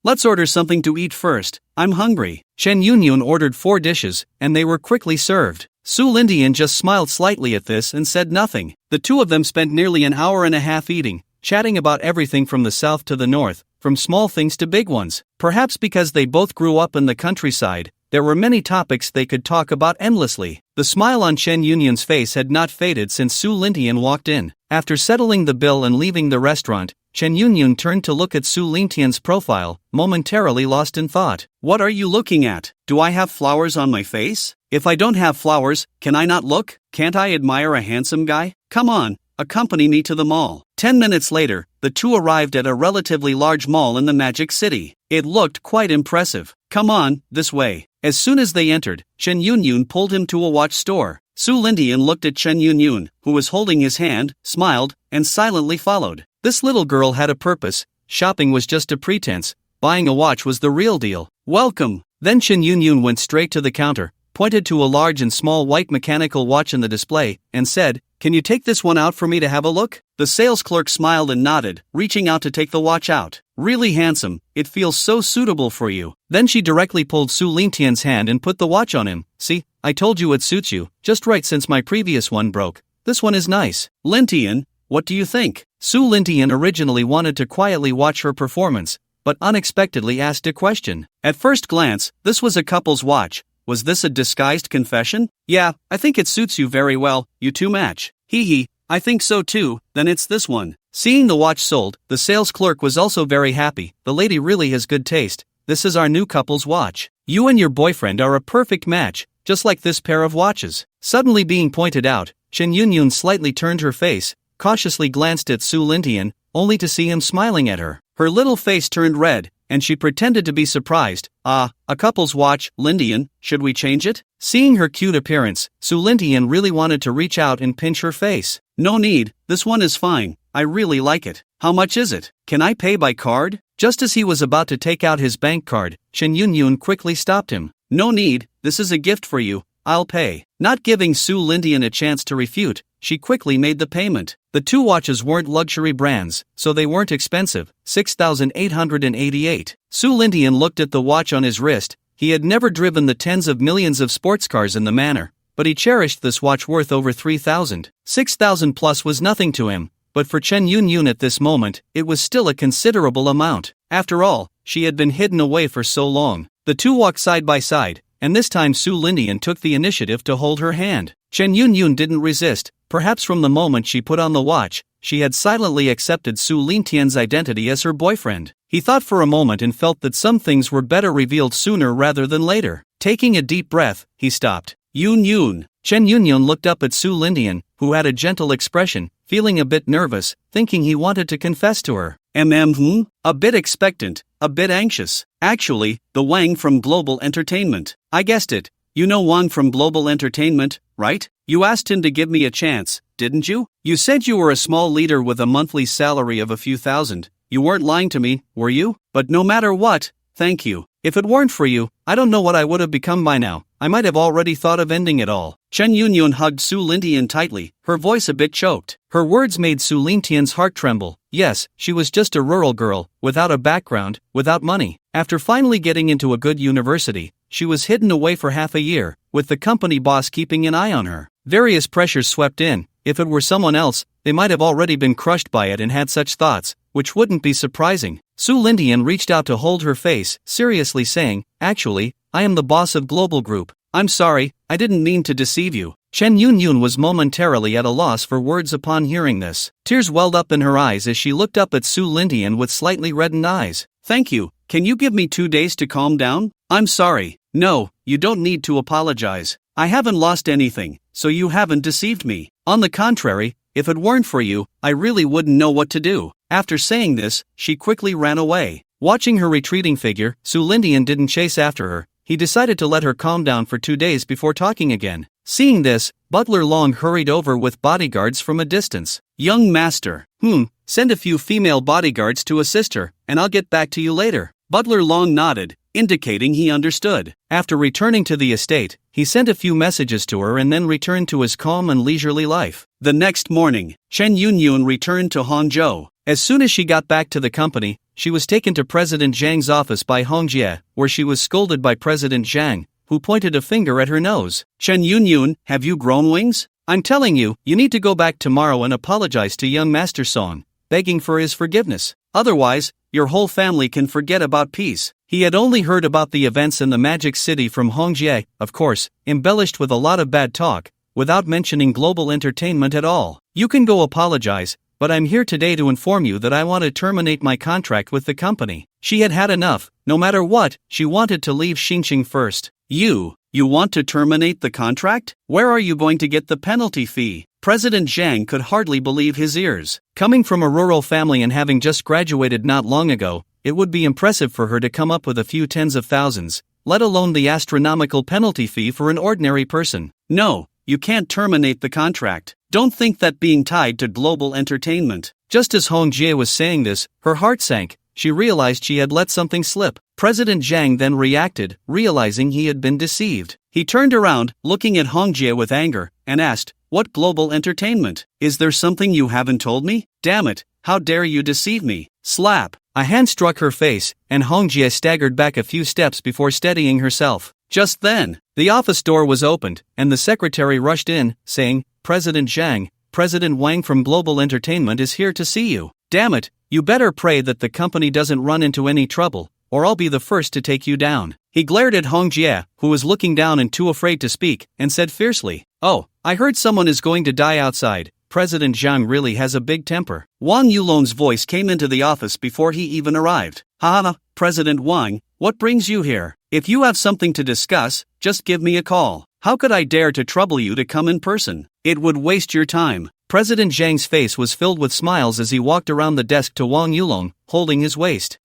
Let's order something to eat first. I'm hungry. Chen Yunyun ordered 4 dishes, and they were quickly served. Su Lintian just smiled slightly at this and said nothing. The two of them spent nearly an hour and a half eating, chatting about everything from the south to the north, from small things to big ones. Perhaps because they both grew up in the countryside, there were many topics they could talk about endlessly. The smile on Chen Yunyun's face had not faded since Su Lintian walked in. After settling the bill and leaving the restaurant, Chen Yunyun turned to look at Su Lintian's profile, momentarily lost in thought. What are you looking at? Do I have flowers on my face? If I don't have flowers, can I not look? Can't I admire a handsome guy? Come on, accompany me to the mall. 10 minutes later, the two arrived at a relatively large mall in the Magic City. It looked quite impressive. Come on, this way. As soon as they entered, Chen Yunyun pulled him to a watch store. Su Lintian looked at Chen Yunyun, who was holding his hand, smiled, and silently followed. This little girl had a purpose. Shopping was just a pretense. Buying a watch was the real deal. Welcome. Then Chen Yunyun went straight to the counter, pointed to a large and small white mechanical watch in the display, and said, Can you take this one out for me to have a look? The sales clerk smiled and nodded, reaching out to take the watch out. Really handsome, it feels so suitable for you. Then she directly pulled Su Lintian's hand and put the watch on him. See, I told you it suits you, just right since my previous one broke. This one is nice. Lintian, what do you think? Su Lintian originally wanted to quietly watch her performance, but unexpectedly asked a question. At first glance, this was a couple's watch. Was this a disguised confession? Yeah, I think it suits you very well, you two match. Hee hee, I think so too, then it's this one. Seeing the watch sold, the sales clerk was also very happy. The lady really has good taste. This is our new couple's watch. You and your boyfriend are a perfect match, just like this pair of watches. Suddenly being pointed out, Chen Yunyun slightly turned her face, cautiously glanced at Su Lintian, only to see him smiling at her. Her little face turned red, and she pretended to be surprised. "Ah, a couple's watch, Lindian, should we change it?" Seeing her cute appearance, Su Lindian really wanted to reach out and pinch her face. "No need, this one is fine, I really like it. How much is it? Can I pay by card?" Just as he was about to take out his bank card, Chen Yunyun quickly stopped him. "No need, this is a gift for you, I'll pay." Not giving Su Lindian a chance to refute, she quickly made the payment. The two watches weren't luxury brands, so they weren't expensive, 6,888. Su Lindian looked at the watch on his wrist. He had never driven the tens of millions of sports cars in the manner, but he cherished this watch worth over 3,000. 6,000 plus was nothing to him, but for Chen Yunyun at this moment, it was still a considerable amount. After all, she had been hidden away for so long. The two walked side by side, and this time Su Lindian took the initiative to hold her hand. Chen Yunyun didn't resist. Perhaps from the moment she put on the watch, she had silently accepted Su Lintian's identity as her boyfriend. He thought for a moment and felt that some things were better revealed sooner rather than later. Taking a deep breath, he stopped. "Yunyun." Chen Yunyun looked up at Su Lindian, who had a gentle expression, feeling a bit nervous, thinking he wanted to confess to her. A bit expectant, a bit anxious. "Actually, the Wang from Global Entertainment. I guessed it. You know Wang from Global Entertainment, right? You asked him to give me a chance, didn't you? You said you were a small leader with a monthly salary of a few thousand. You weren't lying to me, were you? But no matter what, thank you. If it weren't for you, I don't know what I would have become by now. I might have already thought of ending it all." Chen Yunyun hugged Su Lintian tightly, her voice a bit choked. Her words made Su Lintian's heart tremble. Yes, she was just a rural girl, without a background, without money. After finally getting into a good university, she was hidden away for half a year, with the company boss keeping an eye on her. Various pressures swept in. If it were someone else, they might have already been crushed by it and had such thoughts, which wouldn't be surprising. Su Lindian reached out to hold her face, seriously saying, "Actually, I am the boss of Global Group. I'm sorry, I didn't mean to deceive you." Chen Yunyun was momentarily at a loss for words upon hearing this. Tears welled up in her eyes as she looked up at Su Lindian with slightly reddened eyes. "Thank you, can you give me 2 days to calm down?" "I'm sorry. No, you don't need to apologize. I haven't lost anything, so you haven't deceived me. On the contrary, if it weren't for you, I really wouldn't know what to do." After saying this, she quickly ran away. Watching her retreating figure, Su Lindian didn't chase after her. He decided to let her calm down for 2 days before talking again. Seeing this, Butler Long hurried over with bodyguards from a distance. "Young master, send a few female bodyguards to assist her, and I'll get back to you later." Butler Long nodded, indicating he understood. After returning to the estate, he sent a few messages to her and then returned to his calm and leisurely life. The next morning, Chen Yunyun returned to Hangzhou. As soon as she got back to the company, she was taken to President Zhang's office by Hong Jie, where she was scolded by President Zhang, who pointed a finger at her nose. "Chen Yunyun, have you grown wings? I'm telling you, you need to go back tomorrow and apologize to young Master Song, begging for his forgiveness. Otherwise, your whole family can forget about peace." He had only heard about the events in the Magic City from Hong Jie, of course, embellished with a lot of bad talk, without mentioning Global Entertainment at all. "You can go apologize, but I'm here today to inform you that I want to terminate my contract with the company." She had had enough. No matter what, she wanted to leave Xinqing first. You want to terminate the contract? Where are you going to get the penalty fee?" President Zhang could hardly believe his ears. Coming from a rural family and having just graduated not long ago, it would be impressive for her to come up with a few tens of thousands, let alone the astronomical penalty fee for an ordinary person. "No, you can't terminate the contract. Don't think that being tied to Global Entertainment." Just as Hong Jie was saying this, her heart sank. She realized she had let something slip. President Zhang then reacted, realizing he had been deceived. He turned around, looking at Hong Jie with anger, and asked, "What Global Entertainment? Is there something you haven't told me? Damn it, how dare you deceive me?" Slap! A hand struck her face, and Hong Jie staggered back a few steps before steadying herself. Just then, the office door was opened, and the secretary rushed in, saying, "President Zhang, President Wang from Global Entertainment is here to see you. Damn it, you better pray that the company doesn't run into any trouble, or I'll be the first to take you down." He glared at Hong Jie, who was looking down and too afraid to speak, and said fiercely, "Oh, I heard someone is going to die outside. President Zhang really has a big temper." Wang Yulong's voice came into the office before he even arrived. "Ha, President Wang, what brings you here? If you have something to discuss, just give me a call. How could I dare to trouble you to come in person? It would waste your time." President Zhang's face was filled with smiles as he walked around the desk to Wang Yulong, holding his waist.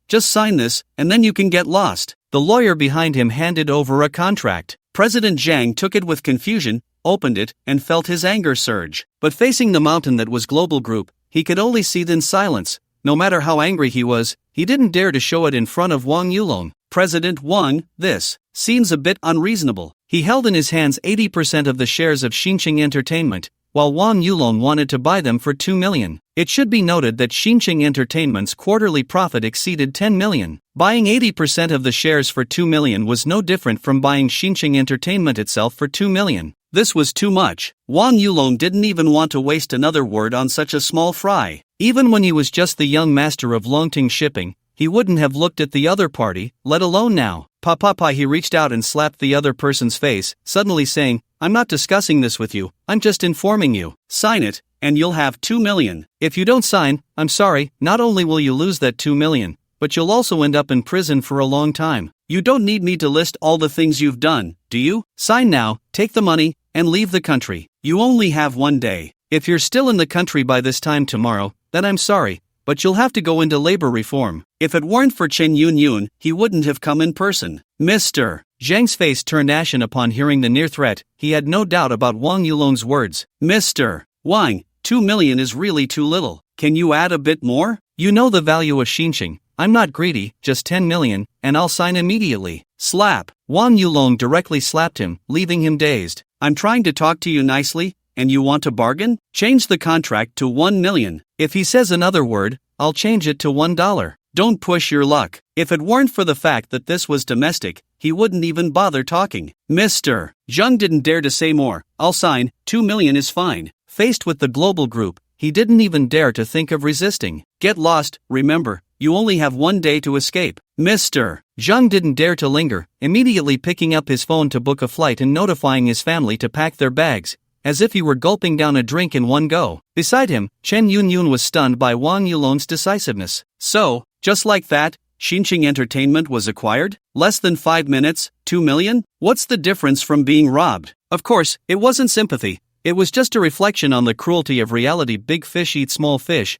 Just sign this, and then you can get lost. The lawyer behind him handed over a contract. President Zhang took it with confusion, opened it, and felt his anger surge. But facing the mountain that was Global Group, he could only seethe in silence. No matter how angry he was, he didn't dare to show it in front of Wang Yulong. President Wang, this seems a bit unreasonable. He held in his hands 80% of the shares of Xinqing Entertainment, while Wang Yulong wanted to buy them for 2 million. It should be noted that Xinqing Entertainment's quarterly profit exceeded 10 million. Buying 80% of the shares for 2 million was no different from buying Xinqing Entertainment itself for 2 million. This was too much. Wang Yulong didn't even want to waste another word on such a small fry. Even when he was just the young master of Longting Shipping, he wouldn't have looked at the other party, let alone now. He reached out and slapped the other person's face, suddenly saying, "I'm not discussing this with you, I'm just informing you. Sign it, and you'll have 2 million. If you don't sign, I'm sorry, not only will you lose that 2 million, but you'll also end up in prison for a long time. You don't need me to list all the things you've done, do you? Sign now, take the money, and leave the country. You only have 1 day. If you're still in the country by this time tomorrow, then I'm sorry, but you'll have to go into labor reform." If it weren't for Chen Yun, he wouldn't have come in person. Mr. Zhang's face turned ashen upon hearing the near threat. He had no doubt about Wang Yulong's words. Mr. Wang, 2 million is really too little. Can you add a bit more? You know the value of Xinqing. I'm not greedy, just 10 million, and I'll sign immediately. Slap. Wang Yulong directly slapped him, leaving him dazed. I'm trying to talk to you nicely, and you want to bargain? Change the contract to 1 million. If he says another word, I'll change it to $1. Don't push your luck. If it weren't for the fact that this was domestic, he wouldn't even bother talking. Mr. Zhang didn't dare to say more. I'll sign, 2 million is fine. Faced with the Global Group, he didn't even dare to think of resisting. Get lost, remember, you only have 1 day to escape. Mr. Zhang didn't dare to linger, immediately picking up his phone to book a flight and notifying his family to pack their bags, as if he were gulping down a drink in one go. Beside him, Chen Yun was stunned by Wang Yulong's decisiveness. So, just like that, Xinqing Entertainment was acquired? Less than 5 minutes, 2 million? What's the difference from being robbed? Of course, it wasn't sympathy. It was just a reflection on the cruelty of reality. Big fish eat small fish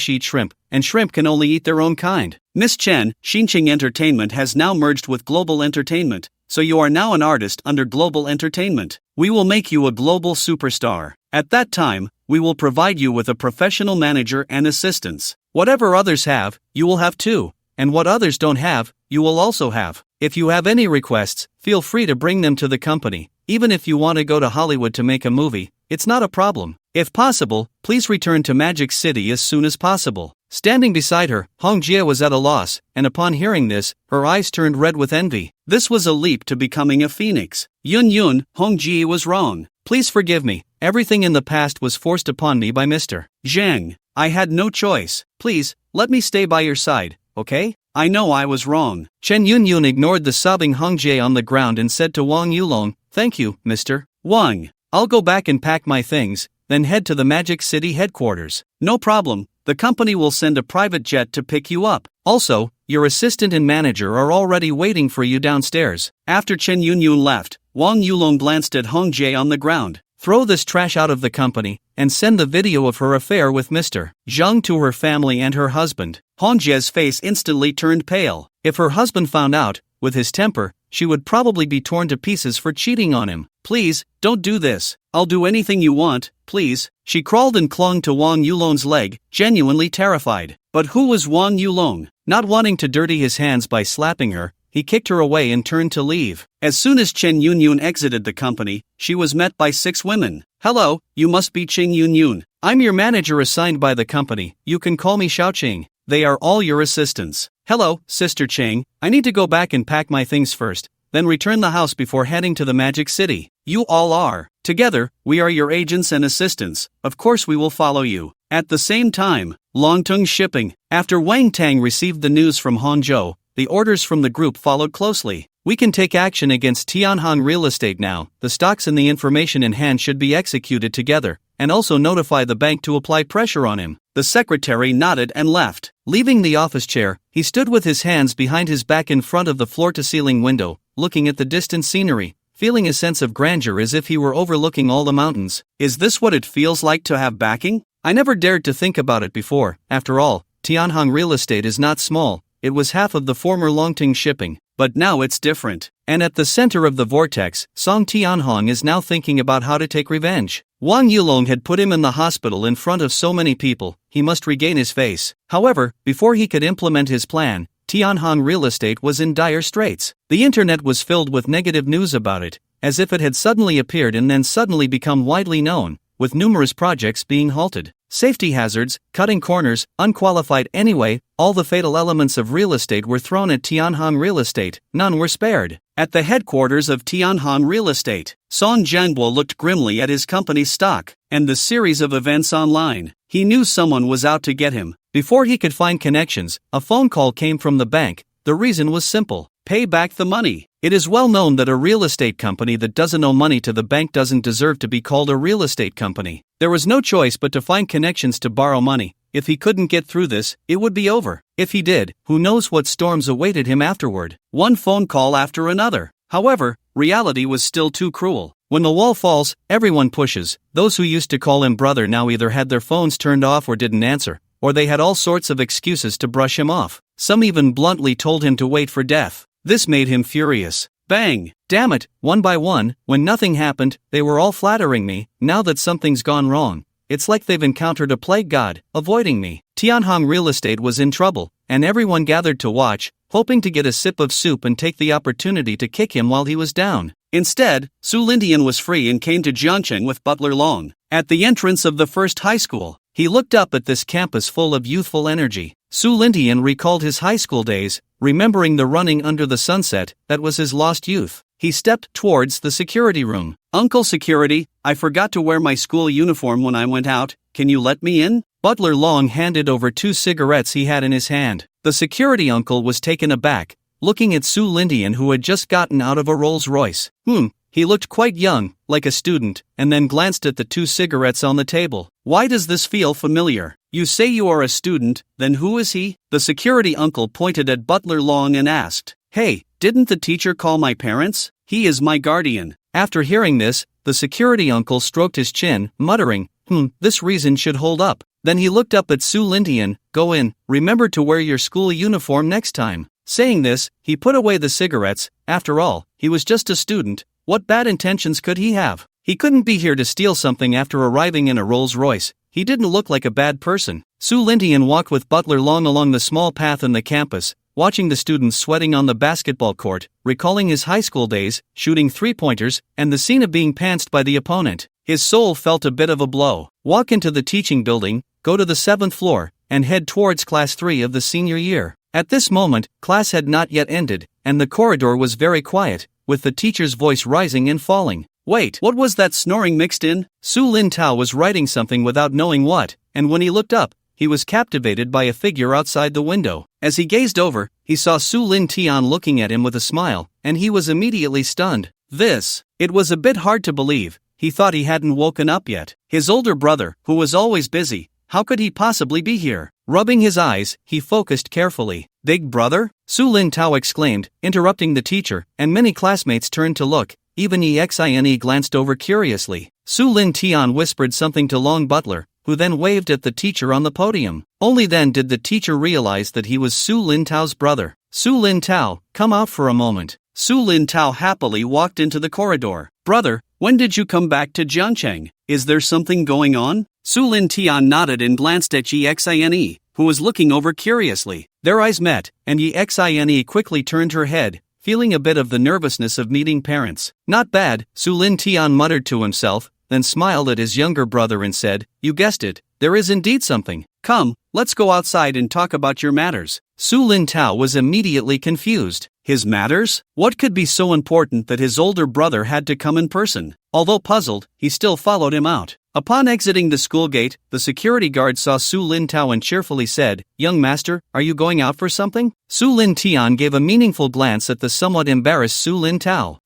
eat shrimp, and shrimp can only eat their own kind. Miss Chen, Xinqing Entertainment has now merged with Global Entertainment, so you are now an artist under Global Entertainment. We will make you a global superstar. At that time, we will provide you with a professional manager and assistants. Whatever others have, you will have too, and what others don't have, you will also have. If you have any requests, feel free to bring them to the company. Even if you want to go to Hollywood to make a movie, it's not a problem. If possible, please return to Magic City as soon as possible. Standing beside her, Hong Jie was at a loss, and upon hearing this, her eyes turned red with envy. This was a leap to becoming a phoenix. Yun, Hong Jie was wrong. Please forgive me. Everything in the past was forced upon me by Mr. Zhang. I had no choice. Please, let me stay by your side, okay? I know I was wrong. Chen Yun ignored the sobbing Hong Jie on the ground and said to Wang Yulong, "Thank you, Mr. Wang. I'll go back and pack my things, then head to the Magic City headquarters." "No problem. The company will send a private jet to pick you up. Also, your assistant and manager are already waiting for you downstairs." After Chen Yun left, Wang Yulong glanced at Hong Jie on the ground. Throw this trash out of the company, and send the video of her affair with Mr. Zhang to her family and her husband. Hong Jie's face instantly turned pale. If her husband found out, with his temper, she would probably be torn to pieces for cheating on him. "Please, don't do this. I'll do anything you want, please." She crawled and clung to Wang Yulong's leg, genuinely terrified. But who was Wang Yulong? Not wanting to dirty his hands by slapping her, he kicked her away and turned to leave. As soon as Chen Yun exited the company, she was met by 6 women. "Hello, you must be Chen Yun. I'm your manager assigned by the company. You can call me Xiaoqing. They are all your assistants." "Hello, Sister Cheng. I need to go back and pack my things first, then return the house before heading to the Magic City. You all are. Together, we are your agents and assistants. Of course we will follow you." At the same time, Longtung Shipping. After Wang Tang received the news from Hangzhou, the orders from the group followed closely. "We can take action against Tianhong Real Estate now. The stocks and the information in hand should be executed together, and also notify the bank to apply pressure on him." The secretary nodded and left. Leaving the office chair, he stood with his hands behind his back in front of the floor-to-ceiling window, looking at the distant scenery, feeling a sense of grandeur as if he were overlooking all the mountains. Is this what it feels like to have backing? I never dared to think about it before. After all, Tianhong Real Estate is not small, it was half of the former Longting Shipping, but now it's different. And at the center of the vortex, Song Tianhong is now thinking about how to take revenge. Wang Yulong had put him in the hospital in front of so many people, he must regain his face. However, before he could implement his plan, Tianhong Real Estate was in dire straits. The internet was filled with negative news about it, as if it had suddenly appeared and then suddenly become widely known, with numerous projects being halted. Safety hazards, cutting corners, unqualified anyway, all the fatal elements of real estate were thrown at Tianhong Real Estate, none were spared. At the headquarters of Tianhong Real Estate, Song Jianguo looked grimly at his company's stock and the series of events online. He knew someone was out to get him. Before he could find connections, a phone call came from the bank. The reason was simple: pay back the money. It is well known that a real estate company that doesn't owe money to the bank doesn't deserve to be called a real estate company. There was no choice but to find connections to borrow money. If he couldn't get through this, it would be over. If he did, who knows what storms awaited him afterward. One phone call after another. However, reality was still too cruel. When the wall falls, everyone pushes. Those who used to call him brother now either had their phones turned off or didn't answer, or they had all sorts of excuses to brush him off. Some even bluntly told him to wait for death. This made him furious. Bang! Damn it, one by one, when nothing happened, they were all flattering me. Now that something's gone wrong, it's like they've encountered a plague god, avoiding me. Tianhong Real Estate was in trouble, and everyone gathered to watch, hoping to get a sip of soup and take the opportunity to kick him while he was down. Instead, Su Lindian was free and came to Jiangcheng with Butler Long. At the entrance of the first high school, he looked up at this campus full of youthful energy. Su Lindian recalled his high school days, remembering the running under the sunset that was his lost youth. He stepped towards the security room. "Uncle Security, I forgot to wear my school uniform when I went out, can you let me in?" Butler Long handed over 2 cigarettes he had in his hand. The security uncle was taken aback, looking at Su Lindian, who had just gotten out of a Rolls Royce. He looked quite young, like a student, and then glanced at the 2 cigarettes on the table. "Why does this feel familiar? You say you are a student, then who is he?" The security uncle pointed at Butler Long and asked, "Hey, didn't the teacher call my parents? He is my guardian." After hearing this, the security uncle stroked his chin, muttering, this reason should hold up. Then he looked up at Su Lindian. "Go in, remember to wear your school uniform next time." Saying this, he put away the cigarettes. After all, he was just a student. What bad intentions could he have? He couldn't be here to steal something after arriving in a Rolls Royce. He didn't look like a bad person. Su Lindian walked with Butler Long along the small path in the campus, watching the students sweating on the basketball court, recalling his high school days, shooting 3-pointers, and the scene of being pantsed by the opponent. His soul felt a bit of a blow. Walk into the teaching building, go to the 7th floor, and head towards class 3 of the senior year. At this moment, class had not yet ended, and the corridor was very quiet, with the teacher's voice rising and falling. Wait, what was that snoring mixed in? Su Lin Tao was writing something without knowing what, and when he looked up, he was captivated by a figure outside the window. As he gazed over, he saw Su Lin Tian looking at him with a smile, and he was immediately stunned. It was a bit hard to believe. He thought he hadn't woken up yet. His older brother, who was always busy, how could he possibly be here? Rubbing his eyes, he focused carefully. "Big brother?" Su Lin Tao exclaimed, interrupting the teacher, and many classmates turned to look. Even Exine glanced over curiously. Su Lin Tian whispered something to Long Butler, who then waved at the teacher on the podium. Only then did the teacher realize that he was Su Lin Tao's brother. "Su Lin Tao, come out for a moment." Su Lin Tao happily walked into the corridor. "Brother, when did you come back to Jiangcheng? Is there something going on?" Su Lin Tian nodded and glanced at Exine, who was looking over curiously. Their eyes met, and Exine quickly turned her head, feeling a bit of the nervousness of meeting parents. "Not bad," Su Lin Tian muttered to himself, then smiled at his younger brother and said, "You guessed it, there is indeed something. Come, let's go outside and talk about your matters." Su Lin Tao was immediately confused. His matters? What could be so important that his older brother had to come in person? Although puzzled, he still followed him out. Upon exiting the school gate, the security guard saw Su Lin Tao and cheerfully said, "Young master, are you going out for something?" Su Lin Tian gave a meaningful glance at the somewhat embarrassed Su Lin Tao.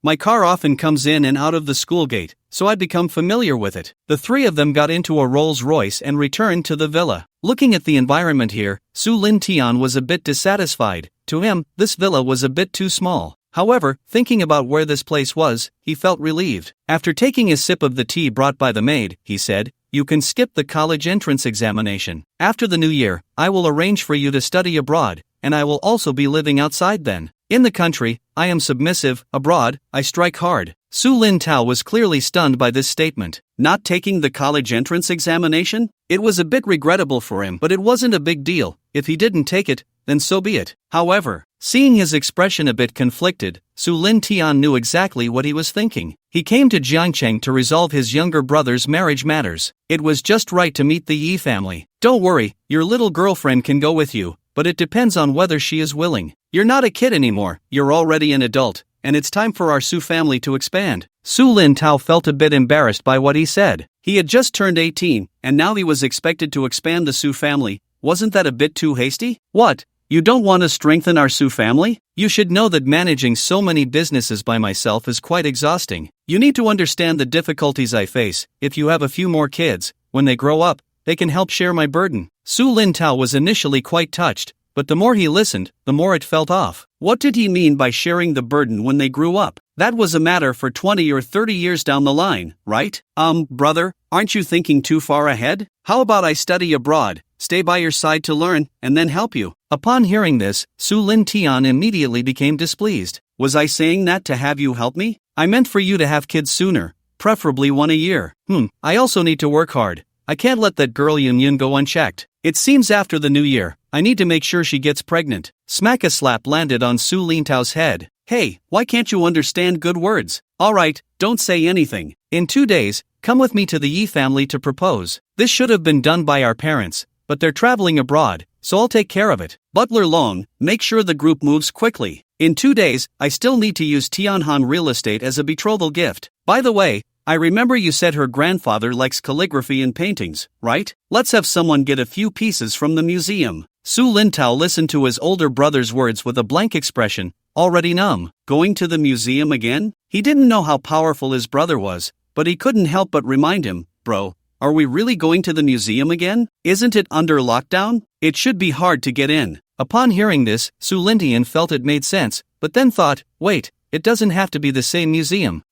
My car often comes in and out of the school gate, so I'd become familiar with it." The 3 of them got into a Rolls Royce and returned to the villa. Looking at the environment here, Su Lin Tian was a bit dissatisfied. To him, this villa was a bit too small. However, thinking about where this place was, he felt relieved. After taking a sip of the tea brought by the maid, he said, you can skip the college entrance examination. After the new year, I will arrange for you to study abroad, and I will also be living outside then. In the country, I am submissive, abroad, I strike hard. Su Lin-tao was clearly stunned by this statement. Not taking the college entrance examination? It was a bit regrettable for him, but it wasn't a big deal. If he didn't take it, then so be it. However, seeing his expression a bit conflicted, Su Lin-tian knew exactly what he was thinking. He came to Jiangcheng to resolve his younger brother's marriage matters. It was just right to meet the Yi family. Don't worry, your little girlfriend can go with you, but it depends on whether she is willing. You're not a kid anymore, you're already an adult, and it's time for our Su family to expand. Su Lin-tao felt a bit embarrassed by what he said. He had just turned 18, and now he was expected to expand the Su family. Wasn't that a bit too hasty? What? You don't want to strengthen our Su family? You should know that managing so many businesses by myself is quite exhausting. You need to understand the difficulties I face. If you have a few more kids, when they grow up, they can help share my burden. Su Lin-tao was initially quite touched, but the more he listened, the more it felt off. What did he mean by sharing the burden when they grew up? That was a matter for 20 or 30 years down the line, right? Brother, aren't you thinking too far ahead? How about I study abroad, stay by your side to learn, and then help you? Upon hearing this, Su Lin-tian immediately became displeased. Was I saying that to have you help me? I meant for you to have kids sooner, preferably one a year. I also need to work hard. I can't let that girl Yun go unchecked. It seems after the new year, I need to make sure she gets pregnant. Smack a slap landed on Su Lin-tao's head. Hey, why can't you understand good words? Alright, don't say anything. In 2 days, come with me to the Yi family to propose. This should have been done by our parents, but they're traveling abroad, so I'll take care of it. Butler Long, make sure the group moves quickly. In 2 days, I still need to use Tianhan real estate as a betrothal gift. By the way, I remember you said her grandfather likes calligraphy and paintings, right? Let's have someone get a few pieces from the museum. Su Lin-tao listened to his older brother's words with a blank expression, already numb. Going to the museum again? He didn't know how powerful his brother was, but he couldn't help but remind him, bro, are we really going to the museum again? Isn't it under lockdown? It should be hard to get in. Upon hearing this, Su Lin-tian felt it made sense, but then thought, wait, it doesn't have to be the same museum.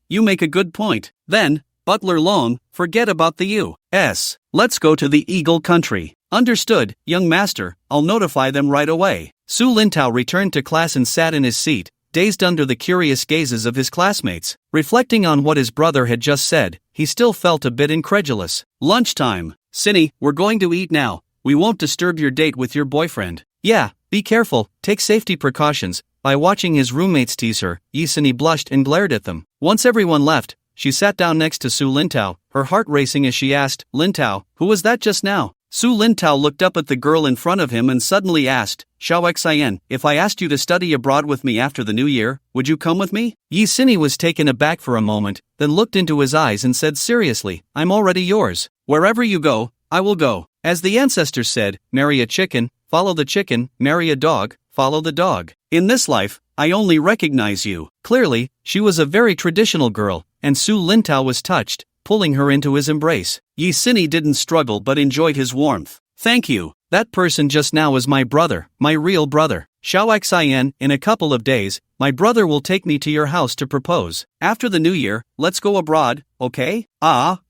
You make a good point. Then, Butler Long, forget about the U.S. Let's go to the Eagle country. Understood, young master, I'll notify them right away. Su Lin-tao returned to class and sat in his seat, dazed under the curious gazes of his classmates. Reflecting on what his brother had just said, he still felt a bit incredulous. Lunchtime. Cindy, we're going to eat now. We won't disturb your date with your boyfriend. Yeah, be careful, take safety precautions. By watching his roommates tease her, Yi blushed and glared at them. Once everyone left, she sat down next to Su Lin-tao, her heart racing as she asked, Lin-tao, who was that just now? Su Lin-tao looked up at the girl in front of him and suddenly asked, Xiao Xian, if I asked you to study abroad with me after the new year, would you come with me? Yi was taken aback for a moment, then looked into his eyes and said seriously, I'm already yours. Wherever you go, I will go. As the ancestors said, marry a chicken, follow the chicken, marry a dog, follow the dog. In this life, I only recognize you. Clearly, she was a very traditional girl, and Su Lin-tao was touched, pulling her into his embrace. Yi didn't struggle but enjoyed his warmth. Thank you. That person just now was my brother, my real brother. Xiao Xian, in a couple of days, my brother will take me to your house to propose. After the new year, let's go abroad, okay?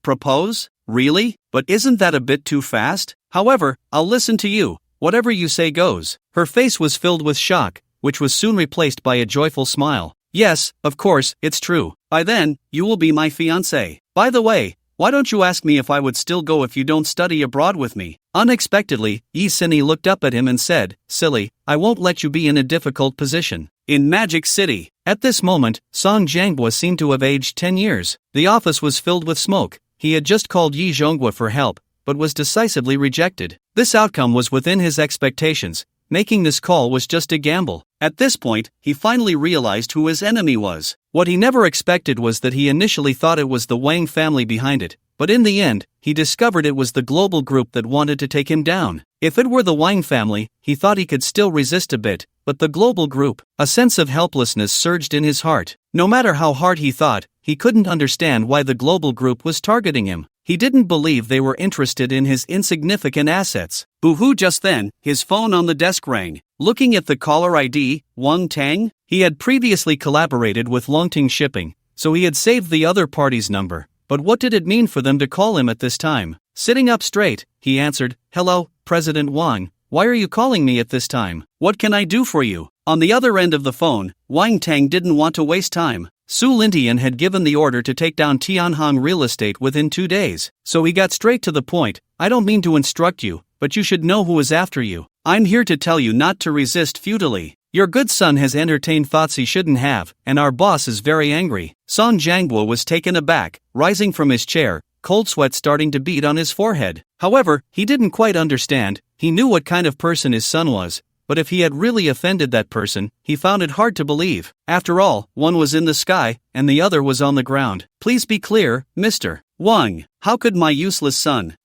Propose? Really? But isn't that a bit too fast? However, I'll listen to you. Whatever you say goes. Her face was filled with shock, which was soon replaced by a joyful smile. Yes, of course, it's true. By then, you will be my fiancé. By the way, why don't you ask me if I would still go if you don't study abroad with me? Unexpectedly, Yi looked up at him and said, silly, I won't let you be in a difficult position. In Magic City. At this moment, Song Jianghua seemed to have aged 10 years. The office was filled with smoke. He had just called Yi Zhonghua for help, but was decisively rejected. This outcome was within his expectations. Making this call was just a gamble. At this point, he finally realized who his enemy was. What he never expected was that he initially thought it was the Wang family behind it, but in the end, he discovered it was the global group that wanted to take him down. If it were the Wang family, he thought he could still resist a bit, but the global group, a sense of helplessness surged in his heart. No matter how hard he thought, he couldn't understand why the global group was targeting him. He didn't believe they were interested in his insignificant assets. Boo-hoo! Just then, his phone on the desk rang. Looking at the caller ID, Wang Tang, he had previously collaborated with Longting Shipping, so he had saved the other party's number. but what did it mean for them to call him at this time? Sitting up straight, he answered, "Hello, President Wang. Why are you calling me at this time? What can I do for you?" On the other end of the phone, Wang Tang didn't want to waste time. Su Lintian had given the order to take down Tianhong real estate within 2 days, so he got straight to the point. "I don't mean to instruct you, but you should know who is after you. I'm here to tell you not to resist futilely. Your good son has entertained thoughts he shouldn't have, and our boss is very angry." Song Jiangbo was taken aback, rising from his chair, cold sweat starting to bead on his forehead. However, he didn't quite understand. He knew what kind of person his son was, but if he had really offended that person, he found it hard to believe. After all, one was in the sky, and the other was on the ground. "Please be clear, Mr. Wang. How could my useless son?"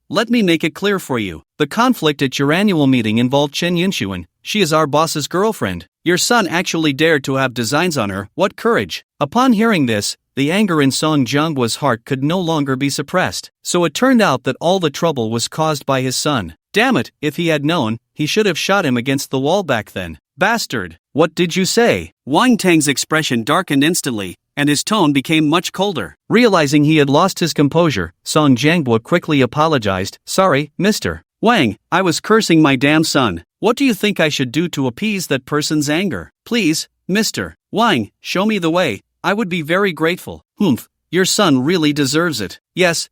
Let me make it clear for you. The conflict at your annual meeting involved Chen Yinxuan. She is our boss's girlfriend. Your son actually dared to have designs on her. What courage!" Upon hearing this, the anger in Song Jiangbo's heart could no longer be suppressed. So it turned out that all the trouble was caused by his son. Damn it, if he had known, he should have shot him against the wall back then. "Bastard! What did you say?" Wang Tang's expression darkened instantly, and his tone became much colder. Realizing he had lost his composure, Song Jiangbo quickly apologized. "Sorry, Mr. Wang, I was cursing my damn son. What do you think I should do to appease that person's anger? Please, Mr. Wang, show me the way. I would be very grateful." "Humph, your son really deserves it. Yes,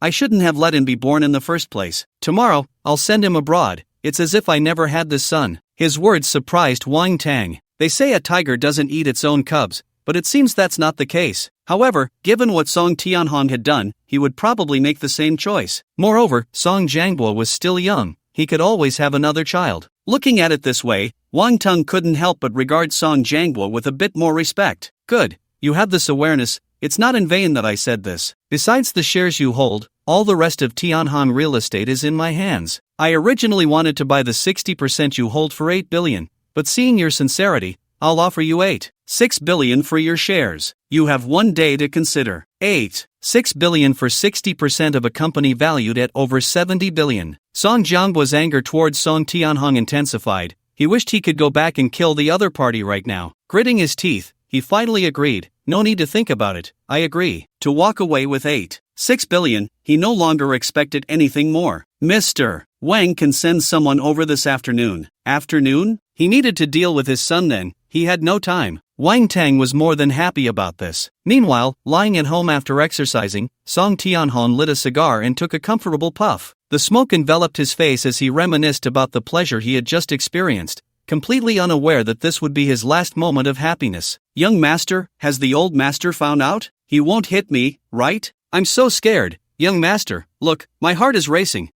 I shouldn't have let him be born in the first place. Tomorrow, I'll send him abroad. It's as if I never had this son." His words surprised Wang Tang. They say a tiger doesn't eat its own cubs, but it seems that's not the case. However, given what Song Tianhong had done, he would probably make the same choice. Moreover, Song Jiangbo was still young. He could always have another child. Looking at it this way, Wang Tung couldn't help but regard Song Jiangbo with a bit more respect. "Good, you have this awareness. It's not in vain that I said this. Besides the shares you hold, all the rest of Tianhong real estate is in my hands. I originally wanted to buy the 60% you hold for 8 billion, but seeing your sincerity, I'll offer you 8.6 billion for your shares. You have 1 day to consider. 8.6 billion for 60% of a company valued at over 70 billion. Song Jiangbo's anger towards Song Tianhong intensified. He wished he could go back and kill the other party right now. Gritting his teeth, he finally agreed. "No need to think about it, I agree." To walk away with 8.6 billion, he no longer expected anything more. "Mr. Wang can send someone over this afternoon." Afternoon? He needed to deal with his son then. He had no time. Wang Tang was more than happy about this. Meanwhile, lying at home after exercising, Song Tianhong lit a cigar and took a comfortable puff. The smoke enveloped his face as he reminisced about the pleasure he had just experienced, completely unaware that this would be his last moment of happiness. "Young master, has the old master found out? He won't hit me, right? I'm so scared. Young master, look, my heart is racing.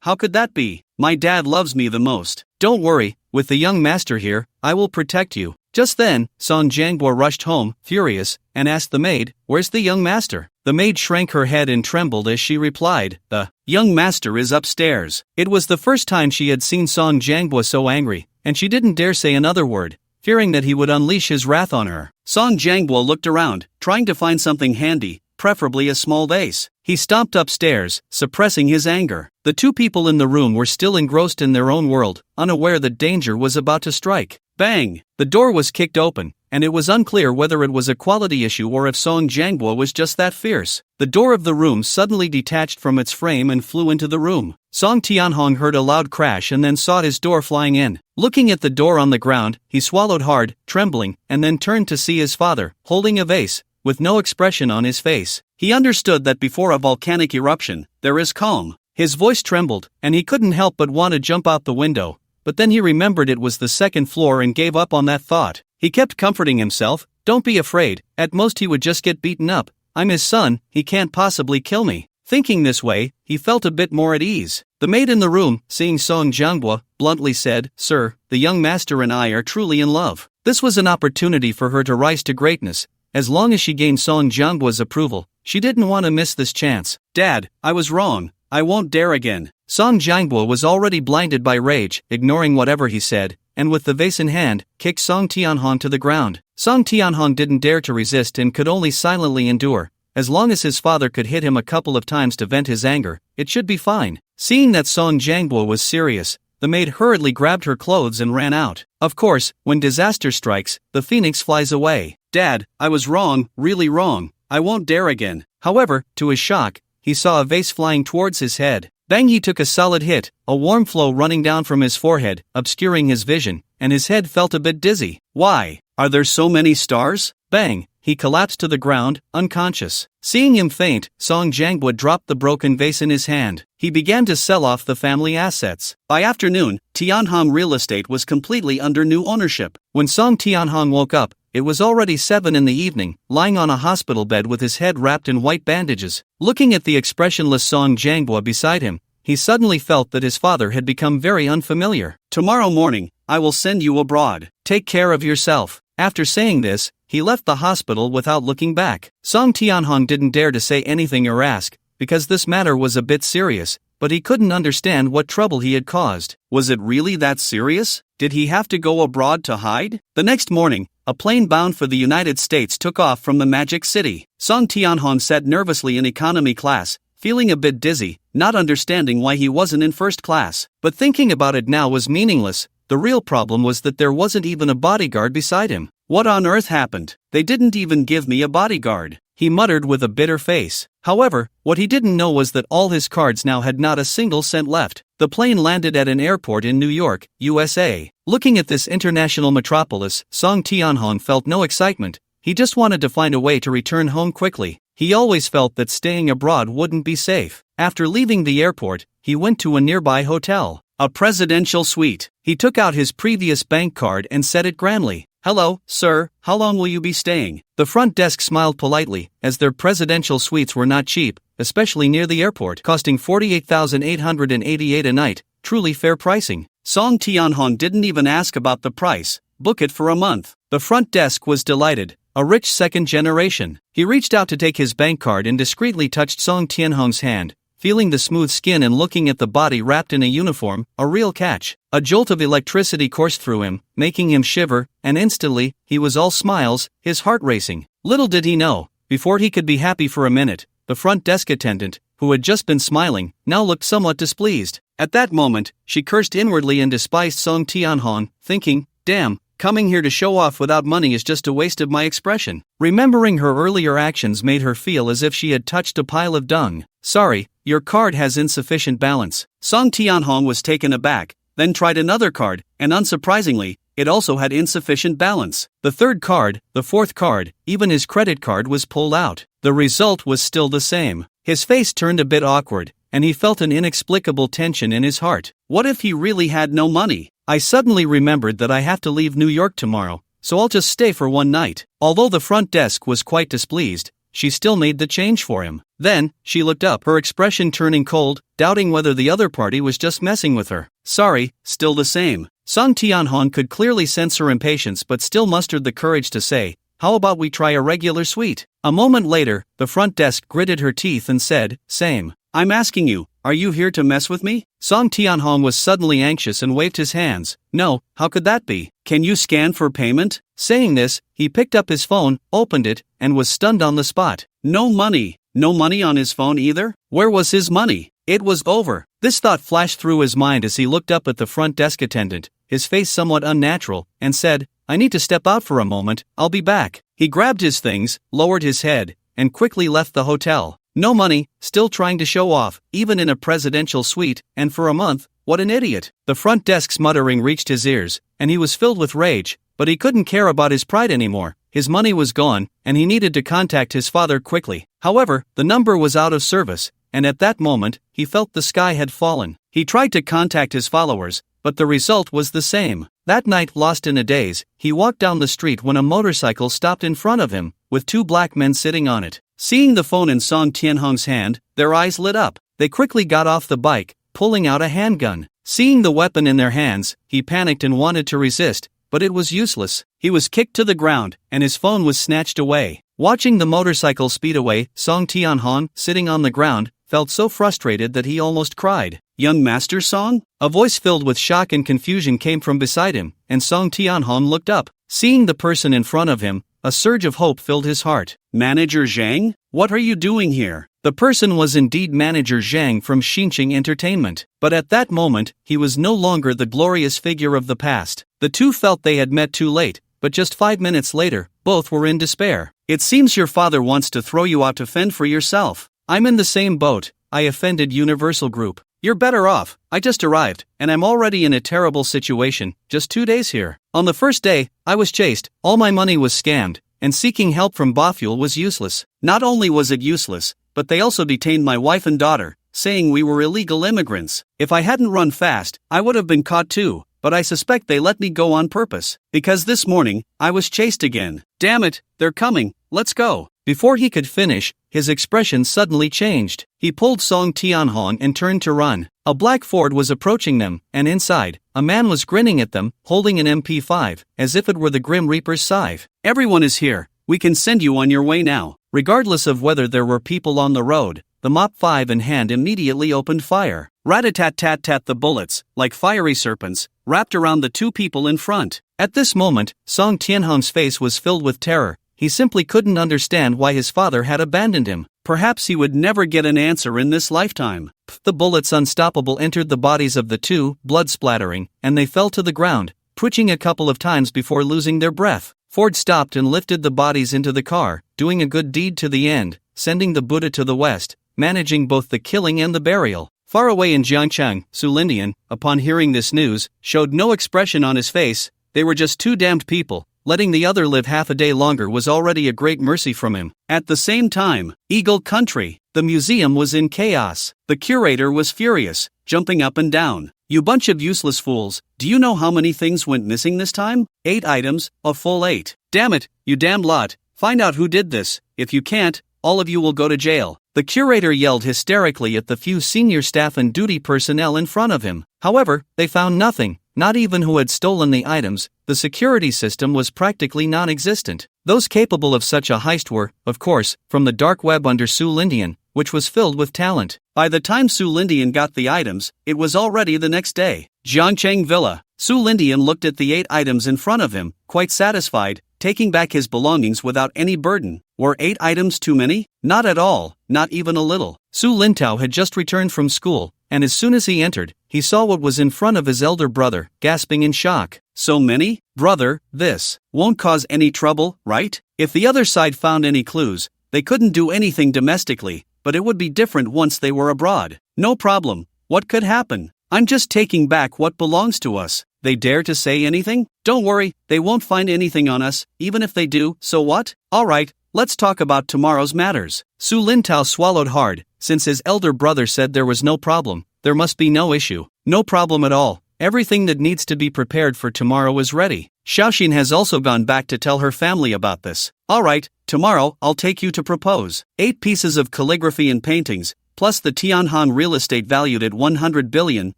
How could that be? My dad loves me the most." "Don't worry, with the young master here, I will protect you." Just then, Song Jiangbo rushed home, furious, and asked the maid, "Where's the young master?" The maid shrank her head and trembled as she replied, "The young master is upstairs." It was the first time she had seen Song Jiangbo so angry, and she didn't dare say another word, fearing that he would unleash his wrath on her. Song Jiangbo looked around, trying to find something handy, preferably a small vase. He stomped upstairs, suppressing his anger. The two people in the room were still engrossed in their own world, unaware that danger was about to strike. Bang! The door was kicked open, and it was unclear whether it was a quality issue or if Song Jiangbo was just that fierce. The door of the room suddenly detached from its frame and flew into the room. Song Tianhong heard a loud crash and then saw his door flying in. Looking at the door on the ground, he swallowed hard, trembling, and then turned to see his father, holding a vase, with no expression on his face. He understood that before a volcanic eruption, there is calm. His voice trembled, and he couldn't help but want to jump out the window. But then he remembered it was the second floor and gave up on that thought. He kept comforting himself, "Don't be afraid, at most he would just get beaten up. I'm his son, he can't possibly kill me." Thinking this way, he felt a bit more at ease. The maid in the room, seeing Song Jiangbo, bluntly said, "Sir, the young master and I are truly in love." This was an opportunity for her to rise to greatness. As long as she gained Song Jiangbo's approval, she didn't want to miss this chance. "Dad, I was wrong. I won't dare again." Song Jiangbo was already blinded by rage, ignoring whatever he said, and with the vase in hand, kicked Song Tianhong to the ground. Song Tianhong didn't dare to resist and could only silently endure. As long as his father could hit him a couple of times to vent his anger, it should be fine. Seeing that Song Jiangbo was serious, the maid hurriedly grabbed her clothes and ran out. Of course, when disaster strikes, the phoenix flies away. "Dad, I was wrong, really wrong. I won't dare again. However, to his shock, he saw a vase flying towards his head. Bang! He took a solid hit, a warm flow running down from his forehead, obscuring his vision, and his head felt a bit dizzy. Why? Are there so many stars? Bang! He collapsed to the ground, unconscious. Seeing him faint, Song Janghwa dropped the broken vase in his hand. He began to sell off the family assets. By afternoon, Tianhong real estate was completely under new ownership. When Song Tianhong woke up, it was already 7 in the evening, lying on a hospital bed with his head wrapped in white bandages. Looking at the expressionless Song Janghwa beside him, he suddenly felt that his father had become very unfamiliar. Tomorrow morning, I will send you abroad. Take care of yourself. After saying this, he left the hospital without looking back. Song Tianhong didn't dare to say anything or ask, because this matter was a bit serious, but he couldn't understand what trouble he had caused. Was it really that serious? Did he have to go abroad to hide? The next morning, a plane bound for the United States took off from the Magic City. Song Tianhong sat nervously in economy class, feeling a bit dizzy, not understanding why he wasn't in first class. But thinking about it now was meaningless. The real problem was that there wasn't even a bodyguard beside him. What on earth happened? They didn't even give me a bodyguard, he muttered with a bitter face. However, what he didn't know was that all his cards now had not a single cent left. The plane landed at an airport in New York, USA. Looking at this international metropolis, Song Tianhong felt no excitement. He just wanted to find a way to return home quickly. He always felt that staying abroad wouldn't be safe. After leaving the airport, he went to a nearby hotel, a presidential suite. He took out his previous bank card and said it grandly. Hello, sir, how long will you be staying? The front desk smiled politely, as their presidential suites were not cheap, especially near the airport, costing 48,888 a night, truly fair pricing. Song Tianhong didn't even ask about the price. Book it for a month. The front desk was delighted. A rich second generation. He reached out to take his bank card and discreetly touched Song Tianhong's hand, feeling the smooth skin and looking at the body wrapped in a uniform, a real catch. A jolt of electricity coursed through him, making him shiver, and instantly, he was all smiles, his heart racing. Little did he know, before he could be happy for a minute, the front desk attendant, who had just been smiling, now looked somewhat displeased. At that moment, she cursed inwardly and despised Song Tianhong, thinking, damn, coming here to show off without money is just a waste of my expression. Remembering her earlier actions made her feel as if she had touched a pile of dung. Sorry, your card has insufficient balance. Song Tianhong was taken aback, then tried another card, and unsurprisingly, it also had insufficient balance. The third card, the fourth card, even his credit card was pulled out. The result was still the same. His face turned a bit awkward, and he felt an inexplicable tension in his heart. What if he really had no money? I suddenly remembered that I have to leave New York tomorrow, so I'll just stay for one night. Although the front desk was quite displeased, she still made the change for him. Then, she looked up, her expression turning cold, doubting whether the other party was just messing with her. Sorry, still the same. Song Tianhong could clearly sense her impatience but still mustered the courage to say, how about we try a regular suite? A moment later, the front desk gritted her teeth and said, same. I'm asking you, are you here to mess with me? Song Tianhong was suddenly anxious and waved his hands. No, how could that be? Can you scan for payment? Saying this, he picked up his phone, opened it, and was stunned on the spot. No money. No money on his phone either? Where was his money? It was over. This thought flashed through his mind as he looked up at the front desk attendant, his face somewhat unnatural, and said, I need to step out for a moment, I'll be back. He grabbed his things, lowered his head, and quickly left the hotel. No money, still trying to show off, even in a presidential suite, and for a month, what an idiot. The front desk's muttering reached his ears, and he was filled with rage, but he couldn't care about his pride anymore. His money was gone, and he needed to contact his father quickly. However, the number was out of service, and at that moment, he felt the sky had fallen. He tried to contact his followers, but the result was the same. That night, lost in a daze, he walked down the street when a motorcycle stopped in front of him, with two black men sitting on it. Seeing the phone in Song Tianhong's hand, their eyes lit up. They quickly got off the bike, pulling out a handgun. Seeing the weapon in their hands, he panicked and wanted to resist, but it was useless. He was kicked to the ground, and his phone was snatched away. Watching the motorcycle speed away, Song Tianhong, sitting on the ground, felt so frustrated that he almost cried. Young Master Song? A voice filled with shock and confusion came from beside him, and Song Tianhong looked up. Seeing the person in front of him, a surge of hope filled his heart. Manager Zhang? What are you doing here? The person was indeed Manager Zhang from Xinqing Entertainment, but at that moment, he was no longer the glorious figure of the past. The two felt they had met too late, but just 5 minutes later, both were in despair. It seems your father wants to throw you out to fend for yourself. I'm in the same boat, I offended Universal Group. You're better off, I just arrived, and I'm already in a terrible situation, just 2 days here. On the first day, I was chased, all my money was scammed, and seeking help from Bofuel was useless. Not only was it useless, but they also detained my wife and daughter, saying we were illegal immigrants. If I hadn't run fast, I would have been caught too, but I suspect they let me go on purpose, because this morning, I was chased again. Damn it, they're coming, let's go. Before he could finish, his expression suddenly changed. He pulled Song Tianhong and turned to run. A black Ford was approaching them, and inside, a man was grinning at them, holding an MP5, as if it were the Grim Reaper's scythe. Everyone is here, we can send you on your way now. Regardless of whether there were people on the road, the Mop 5 in hand immediately opened fire. Rat-a-tat-tat-tat, the bullets, like fiery serpents, wrapped around the two people in front. At this moment, Song Tianhong's face was filled with terror. He simply couldn't understand why his father had abandoned him. Perhaps he would never get an answer in this lifetime. The bullets unstoppable entered the bodies of the two, blood splattering, and they fell to the ground, twitching a couple of times before losing their breath. Ford stopped and lifted the bodies into the car, doing a good deed to the end, sending the Buddha to the west, managing both the killing and the burial. Far away in Jiangcheng, Su Lindian, upon hearing this news, showed no expression on his face. They were just two damned people. Letting the other live half a day longer was already a great mercy from him. At the same time, Eagle Country, the museum was in chaos. The curator was furious, jumping up and down. You bunch of useless fools, do you know how many things went missing this time? 8 items, a full 8. Damn it, you damned lot, find out who did this. If you can't, all of you will go to jail. The curator yelled hysterically at the few senior staff and duty personnel in front of him. However, they found nothing. Not even who had stolen the items. The security system was practically non-existent. Those capable of such a heist were, of course, from the dark web under Su Lindian, which was filled with talent. By the time Su Lindian got the items, it was already the next day. Jiangcheng Villa. Su Lindian looked at the 8 items in front of him, quite satisfied, taking back his belongings without any burden. Were 8 items too many? Not at all, not even a little. Su Lintao had just returned from school, and as soon as he entered, he saw what was in front of his elder brother, gasping in shock. So many? Brother, this won't cause any trouble, right? If the other side found any clues, they couldn't do anything domestically, but it would be different once they were abroad. No problem. What could happen? I'm just taking back what belongs to us. They dare to say anything? Don't worry, they won't find anything on us, even if they do, so what? Alright, let's talk about tomorrow's matters. Su Lintao swallowed hard. Since his elder brother said there was no problem, there must be no issue. No problem at all. Everything that needs to be prepared for tomorrow is ready. Xiaoxin has also gone back to tell her family about this. Alright, tomorrow I'll take you to propose. 8 pieces of calligraphy and paintings, plus the Tianhong real estate valued at 100 billion,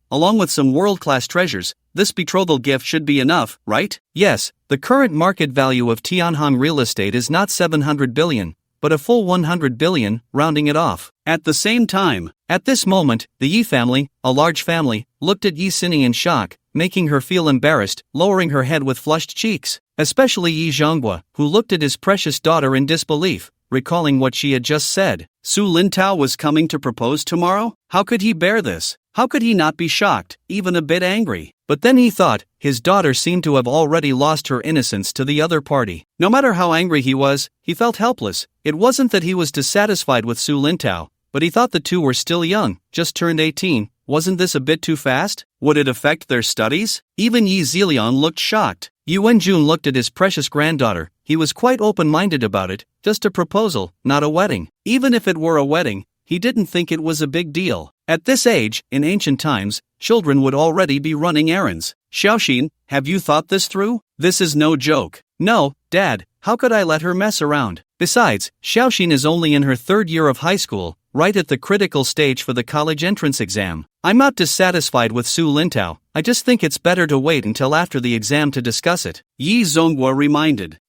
along with some world-class treasures. This betrothal gift should be enough, right? Yes, the current market value of Tianhong real estate is not 700 billion, but a full 100 billion, rounding it off. At the same time, at this moment, the Yi family, a large family, looked at Yi Xini in shock, making her feel embarrassed, lowering her head with flushed cheeks. Especially Yi Zhonghua, who looked at his precious daughter in disbelief, recalling what she had just said. Su Lintao was coming to propose tomorrow? How could he bear this? How could he not be shocked, even a bit angry? But then he thought, his daughter seemed to have already lost her innocence to the other party. No matter how angry he was, he felt helpless. It wasn't that he was dissatisfied with Su Lintao, but he thought the two were still young, just turned 18. Wasn't this a bit too fast? Would it affect their studies? Even Yi Zilian looked shocked. Yi Wenjun looked at his precious granddaughter. He was quite open-minded about it, just a proposal, not a wedding. Even if it were a wedding, he didn't think it was a big deal. At this age, in ancient times, children would already be running errands. Xiaoxin, have you thought this through? This is no joke. No, Dad, how could I let her mess around? Besides, Xiaoxin is only in her 3rd year of high school, right at the critical stage for the college entrance exam. I'm not dissatisfied with Su Lintao, I just think it's better to wait until after the exam to discuss it. Yi Zhonghua reminded.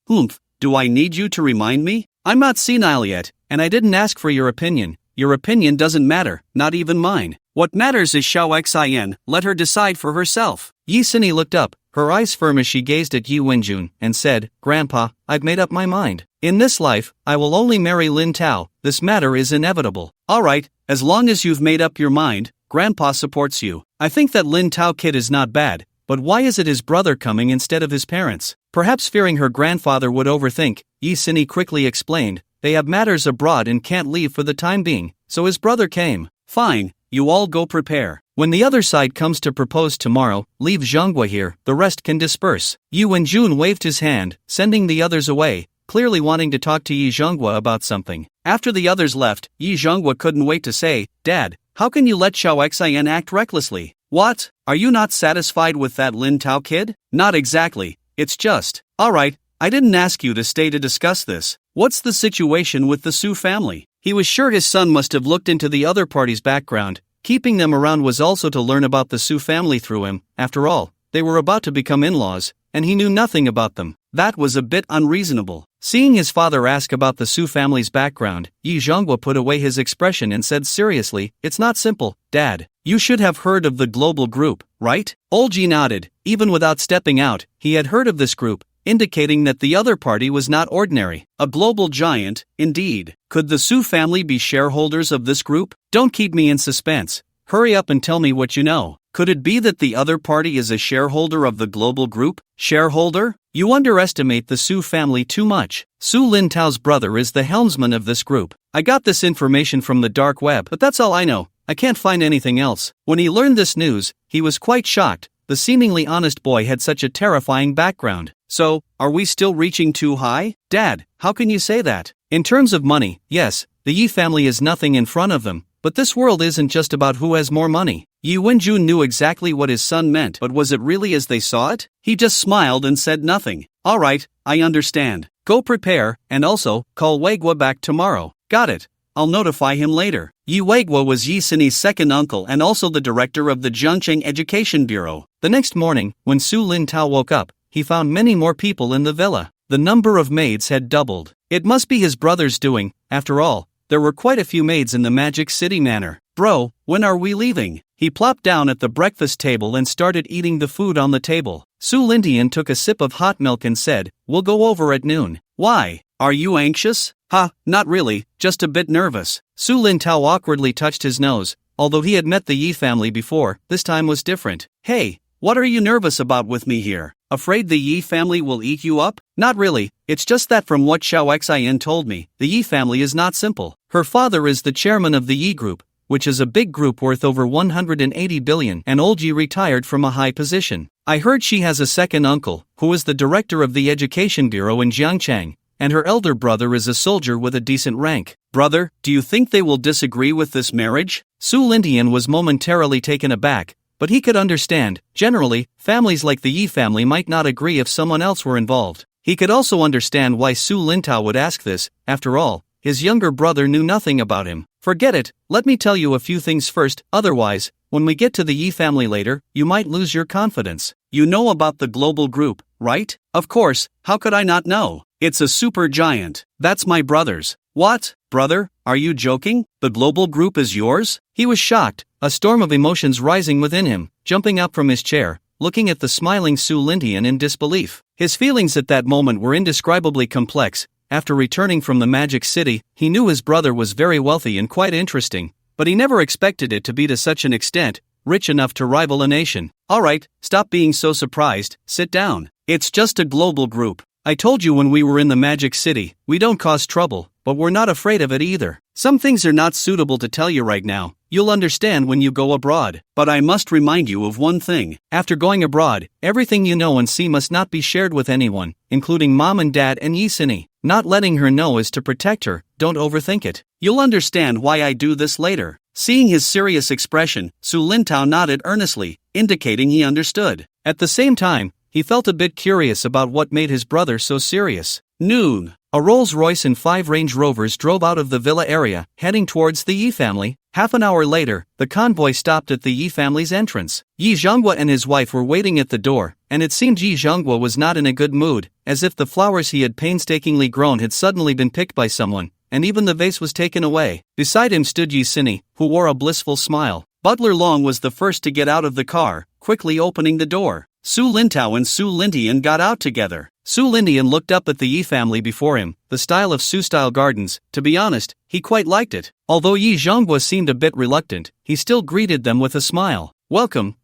Do I need you to remind me? I'm not senile yet, and I didn't ask for your opinion. Your opinion doesn't matter, not even mine. What matters is Xiao Xian, let her decide for herself. Yi Xini looked up, her eyes firm as she gazed at Yi Wenjun, and said, Grandpa, I've made up my mind. In this life, I will only marry Lin Tao. This matter is inevitable. Alright, as long as you've made up your mind, Grandpa supports you. I think that Lin Tao kid is not bad. but why is it his brother coming instead of his parents? Perhaps fearing her grandfather would overthink, Yi Sinny quickly explained, they have matters abroad and can't leave for the time being, so his brother came. Fine, you all go prepare. When the other side comes to propose tomorrow, leave Zhonghua here, the rest can disperse. Yu Wenjun waved his hand, sending the others away, clearly wanting to talk to Yi Zhonghua about something. After the others left, Yi Zhonghua couldn't wait to say, Dad, how can you let Xiao Xian act recklessly? What? Are you not satisfied with that Lin Tao kid? Not exactly, it's just. Alright, I didn't ask you to stay to discuss this. What's the situation with the Su family? He was sure his son must have looked into the other party's background. Keeping them around was also to learn about the Su family through him. After all, they were about to become in-laws, and he knew nothing about them. That was a bit unreasonable. Seeing his father ask about the Su family's background, Yi Zhonghua put away his expression and said seriously, it's not simple, Dad. You should have heard of the global group, right? Old Yi nodded. Even without stepping out, he had heard of this group, indicating that the other party was not ordinary. A global giant, indeed. Could the Su family be shareholders of this group? Don't keep me in suspense. Hurry up and tell me what you know. Could it be that the other party is a shareholder of the global group? Shareholder? You underestimate the Su family too much. Su Lin Tao's brother is the helmsman of this group. I got this information from the dark web, but that's all I know. I can't find anything else. When he learned this news, he was quite shocked. The seemingly honest boy had such a terrifying background. So, are we still reaching too high? Dad, how can you say that? In terms of money, yes, the Yi family is nothing in front of them, but this world isn't just about who has more money. Yi Wenjun knew exactly what his son meant, but was it really as they saw it? He just smiled and said nothing. Alright, I understand. Go prepare, and also, call Weigua back tomorrow. Got it. I'll notify him later. Yi Weigua was Yi Sinny's second uncle and also the director of the Zhengcheng Education Bureau. The next morning, when Su Lin Tao woke up, he found many more people in the villa. The number of maids had doubled. It must be his brother's doing. After all, there were quite a few maids in the Magic City manor. Bro, when are we leaving? He plopped down at the breakfast table and started eating the food on the table. Su Lindian took a sip of hot milk and said, we'll go over at noon. Why? Are you anxious? Not really, just a bit nervous. Su Lin Tao awkwardly touched his nose. Although he had met the Yi family before, this time was different. Hey, what are you nervous about with me here? Afraid the Yi family will eat you up? Not really, it's just that from what Xiao Xian told me, the Yi family is not simple. Her father is the chairman of the Yi group, which is a big group worth over 180 billion, and old Yi retired from a high position. I heard she has a second uncle, who is the director of the Education Bureau in Jiangchang, and her elder brother is a soldier with a decent rank. Brother, do you think they will disagree with this marriage? Su Lindian was momentarily taken aback, but he could understand. Generally, families like the Yi family might not agree if someone else were involved. He could also understand why Su Lintao would ask this. After all, his younger brother knew nothing about him. Forget it, let me tell you a few things first, otherwise, when we get to the Yi family later, you might lose your confidence. You know about the global group, right? Of course, how could I not know? It's a super giant. That's my brother's. What? Brother, are you joking? The global group is yours? He was shocked, a storm of emotions rising within him, jumping up from his chair, looking at the smiling Su Lindian in disbelief. His feelings at that moment were indescribably complex. After returning from the Magic City, he knew his brother was very wealthy and quite interesting, but he never expected it to be to such an extent, rich enough to rival a nation. Alright, stop being so surprised, sit down. It's just a global group. I told you when we were in the Magic City, we don't cause trouble, but we're not afraid of it either. Some things are not suitable to tell you right now. You'll understand when you go abroad. But I must remind you of one thing. After going abroad, everything you know and see must not be shared with anyone, including mom and dad and Yi Sinny. Not letting her know is to protect her, don't overthink it. You'll understand why I do this later. Seeing his serious expression, Su Lintao nodded earnestly, indicating he understood. At the same time, he felt a bit curious about what made his brother so serious. Noon. A Rolls-Royce and 5 Range Rovers drove out of the villa area, heading towards the Yi family. Half an hour later, the convoy stopped at the Yi family's entrance. Yi Zhonghua and his wife were waiting at the door, and it seemed Yi Zhonghua was not in a good mood, as if the flowers he had painstakingly grown had suddenly been picked by someone, and even the vase was taken away. Beside him stood Yi Sinny, who wore a blissful smile. Butler Long was the first to get out of the car, quickly opening the door. Su Lintao and Su Lindian got out together. Su Lindian looked up at the Yi family before him, the style of Su-style gardens. To be honest, he quite liked it. Although Yi Zhonghua seemed a bit reluctant, he still greeted them with a smile. Welcome,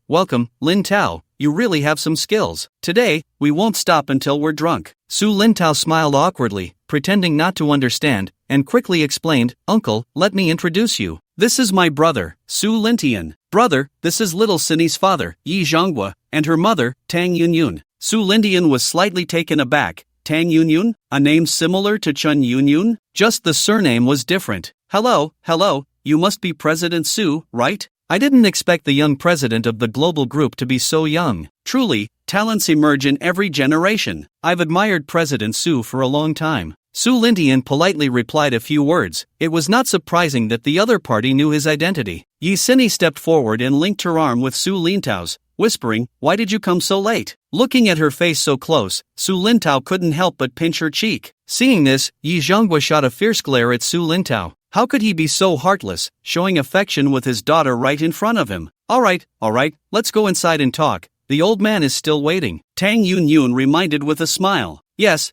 Lin Tao. you really have some skills. Today, we won't stop until we're drunk. Su Lintao smiled awkwardly, pretending not to understand, and quickly explained, Uncle, let me introduce you. This is my brother, Su Lintian. Brother, this is little Cindy's father, Yi Zhonghua, and her mother, Tang Yunyun. Su Lintian was slightly taken aback. Tang Yunyun? A name similar to Chun Yunyun? Just the surname was different. Hello, you must be President Su, right? I didn't expect the young president of the global group to be so young. Truly, talents emerge in every generation. I've admired President Su for a long time. Su Lintian politely replied a few words. It was not surprising that the other party knew his identity. Yi Xini stepped forward and linked her arm with Su Lintao's, whispering, Why did you come so late? Looking at her face so close, Su Lintao couldn't help but pinch her cheek. Seeing this, Yi Zhonghua shot a fierce glare at Su Lintao. How could he be so heartless, showing affection with his daughter right in front of him? All right, let's go inside and talk. The old man is still waiting. Tang Yunyun reminded with a smile. Yes,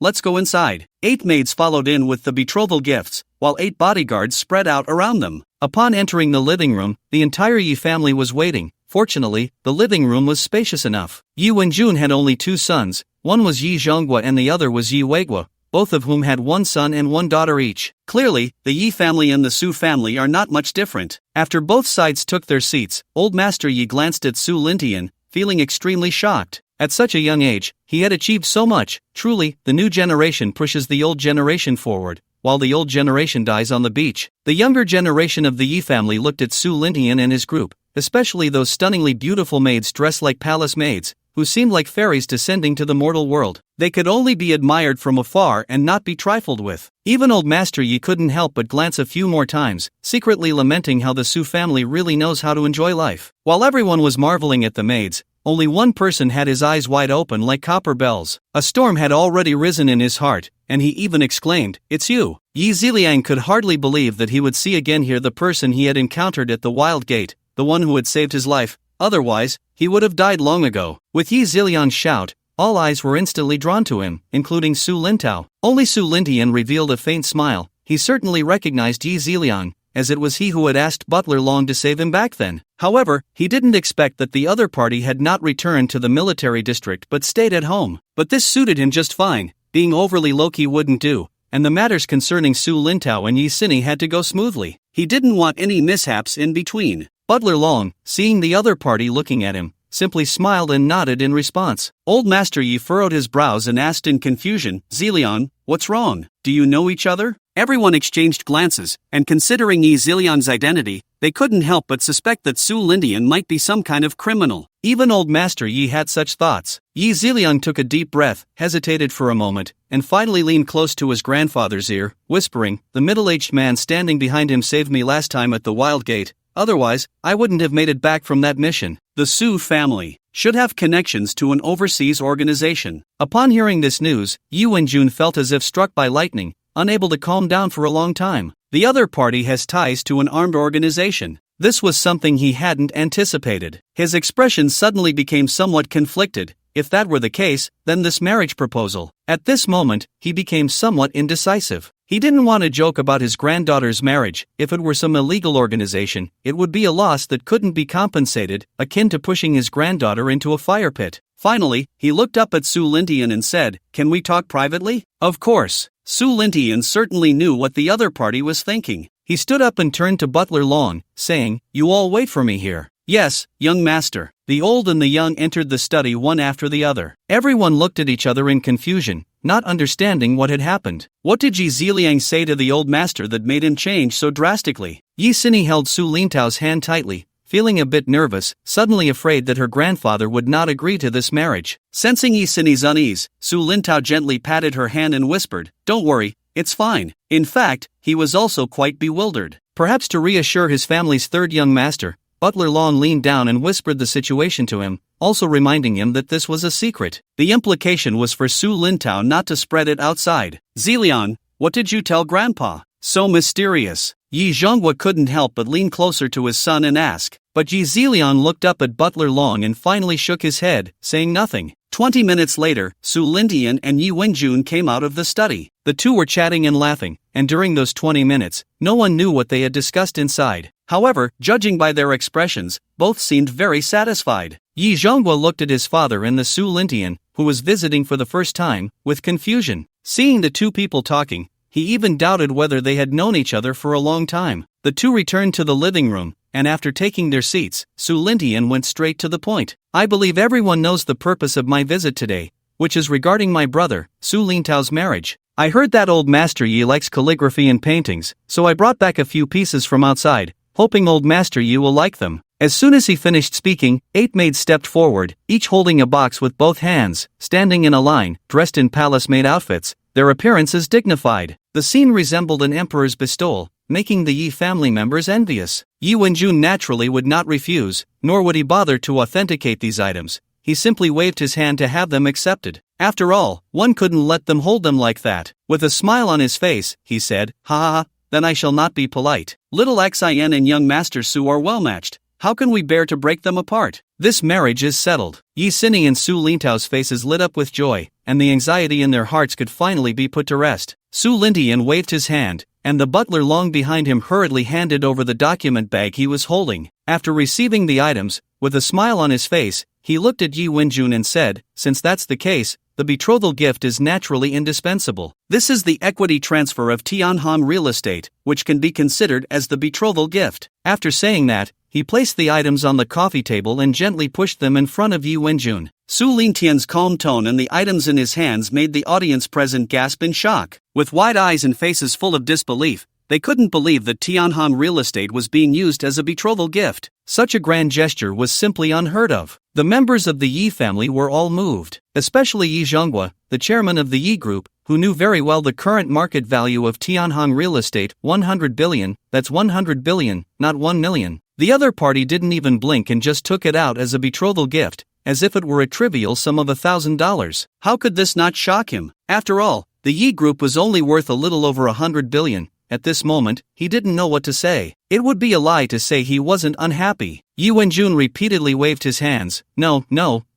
let's go inside. 8 maids followed in with the betrothal gifts, while 8 bodyguards spread out around them. Upon entering the living room, the entire Yi family was waiting. Fortunately, the living room was spacious enough. Yi Wenjun had only 2 sons, one was Yi Zhonghua and the other was Yi Weiguo, both of whom had 1 son and 1 daughter each. Clearly, the Yi family and the Su family are not much different. After both sides took their seats, old Master Yi glanced at Su Lintian, feeling extremely shocked. At such a young age, he had achieved so much. Truly, the new generation pushes the old generation forward, while the old generation dies on the beach. The younger generation of the Yi family looked at Su Lintian and his group, especially those stunningly beautiful maids dressed like palace maids, who seemed like fairies descending to the mortal world. They could only be admired from afar and not be trifled with. Even old Master Yi couldn't help but glance a few more times, secretly lamenting how the Su family really knows how to enjoy life. While everyone was marveling at the maids, only one person had his eyes wide open like copper bells. A storm had already risen in his heart, and he even exclaimed, It's you! Yi Ziliang could hardly believe that he would see again here the person he had encountered at the Wild Gate, the one who had saved his life. Otherwise, he would have died long ago. With Yi Ziliang's shout, all eyes were instantly drawn to him, including Su Lintao. Only Su Lintian revealed a faint smile. He certainly recognized Yi Ziliang, as it was he who had asked Butler Long to save him back then. However, he didn't expect that the other party had not returned to the military district but stayed at home. But this suited him just fine. Being overly low-key wouldn't do, and the matters concerning Su Lintao and Yi Xini had to go smoothly. He didn't want any mishaps in between. Butler Long, seeing the other party looking at him, simply smiled and nodded in response. Old Master Yi furrowed his brows and asked in confusion, Zilian, what's wrong? Do you know each other? Everyone exchanged glances, and considering Yi Zilian's identity, they couldn't help but suspect that Su Lintian might be some kind of criminal. Even old Master Yi had such thoughts. Yi Ziliang took a deep breath, hesitated for a moment, and finally leaned close to his grandfather's ear, whispering, The middle-aged man standing behind him saved me last time at the Wild Gate. Otherwise, I wouldn't have made it back from that mission. The Su family should have connections to an overseas organization. Upon hearing this news, Yi Wenjun felt as if struck by lightning, unable to calm down for a long time. The other party has ties to an armed organization. This was something he hadn't anticipated. His expression suddenly became somewhat conflicted. If that were the case, then this marriage proposal. At this moment, he became somewhat indecisive. He didn't want to joke about his granddaughter's marriage. If it were some illegal organization, it would be a loss that couldn't be compensated, akin to pushing his granddaughter into a fire pit. Finally, he looked up at Su Lintian and said, Can we talk privately? Of course. Su Lintian certainly knew what the other party was thinking. He stood up and turned to Butler Long, saying, You all wait for me here. Yes, young master. The old and the young entered the study one after the other. Everyone looked at each other in confusion, not understanding what had happened. What did Yi Ziliang say to the old master that made him change so drastically? Yi Xini held Su Lintao's hand tightly, feeling a bit nervous, suddenly afraid that her grandfather would not agree to this marriage. Sensing Yi Xini's unease, Su Lintao gently patted her hand and whispered, Don't worry, it's fine. In fact, he was also quite bewildered. Perhaps to reassure his family's third young master, Butler Long leaned down and whispered the situation to him, also reminding him that this was a secret. The implication was for Su Lintao not to spread it outside. Zilian, what did you tell Grandpa? So mysterious. Yi Zhonghua couldn't help but lean closer to his son and ask. But Yi Zilian looked up at Butler Long and finally shook his head, saying nothing. 20 minutes later, Su Lintian and Yi Wenjun came out of the study. The two were chatting and laughing, and during those 20 minutes, no one knew what they had discussed inside. However, judging by their expressions, both seemed very satisfied. Yi Zhonghua looked at his father and the Su Lintian, who was visiting for the first time, with confusion. Seeing the two people talking, he even doubted whether they had known each other for a long time. The two returned to the living room, and after taking their seats, Su Lintian went straight to the point. I believe everyone knows the purpose of my visit today, which is regarding my brother, Su Lintao's marriage. I heard that old Master Yi likes calligraphy and paintings, so I brought back a few pieces from outside, hoping old Master Yi will like them. As soon as he finished speaking, 8 maids stepped forward, each holding a box with both hands, standing in a line, dressed in palace-maid outfits, their appearances dignified. The scene resembled an emperor's bestowal, making the Yi family members envious. Yi Wenjun naturally would not refuse, nor would he bother to authenticate these items. He simply waved his hand to have them accepted. After all, one couldn't let them hold them like that. With a smile on his face, he said, "Ha ha ha, then I shall not be polite. Little Xin and young Master Su are well matched. How can we bear to break them apart? This marriage is settled." Yi Xini and Su Lintao's faces lit up with joy, and the anxiety in their hearts could finally be put to rest. Su Lintian waved his hand, and the butler long behind him hurriedly handed over the document bag he was holding. After receiving the items, with a smile on his face, he looked at Yi Wenjun and said, "Since that's the case, the betrothal gift is naturally indispensable. This is the equity transfer of Tianhong real estate, which can be considered as the betrothal gift." After saying that, he placed the items on the coffee table and gently pushed them in front of Yi Wenjun. Su Lintian's calm tone and the items in his hands made the audience present gasp in shock. With wide eyes and faces full of disbelief, they couldn't believe that Tianhong real estate was being used as a betrothal gift. Such a grand gesture was simply unheard of. The members of the Yi family were all moved, especially Yi Zhonghua, the chairman of the Yi Group, who knew very well the current market value of Tianhong real estate, 100 billion, that's 100 billion, not 1 million. The other party didn't even blink and just took it out as a betrothal gift, as if it were a trivial sum of $1,000. How could this not shock him? After all, the Yi Group was only worth a little over 100 billion. At this moment, he didn't know what to say. It would be a lie to say he wasn't unhappy. Yi Wenjun repeatedly waved his hands. No,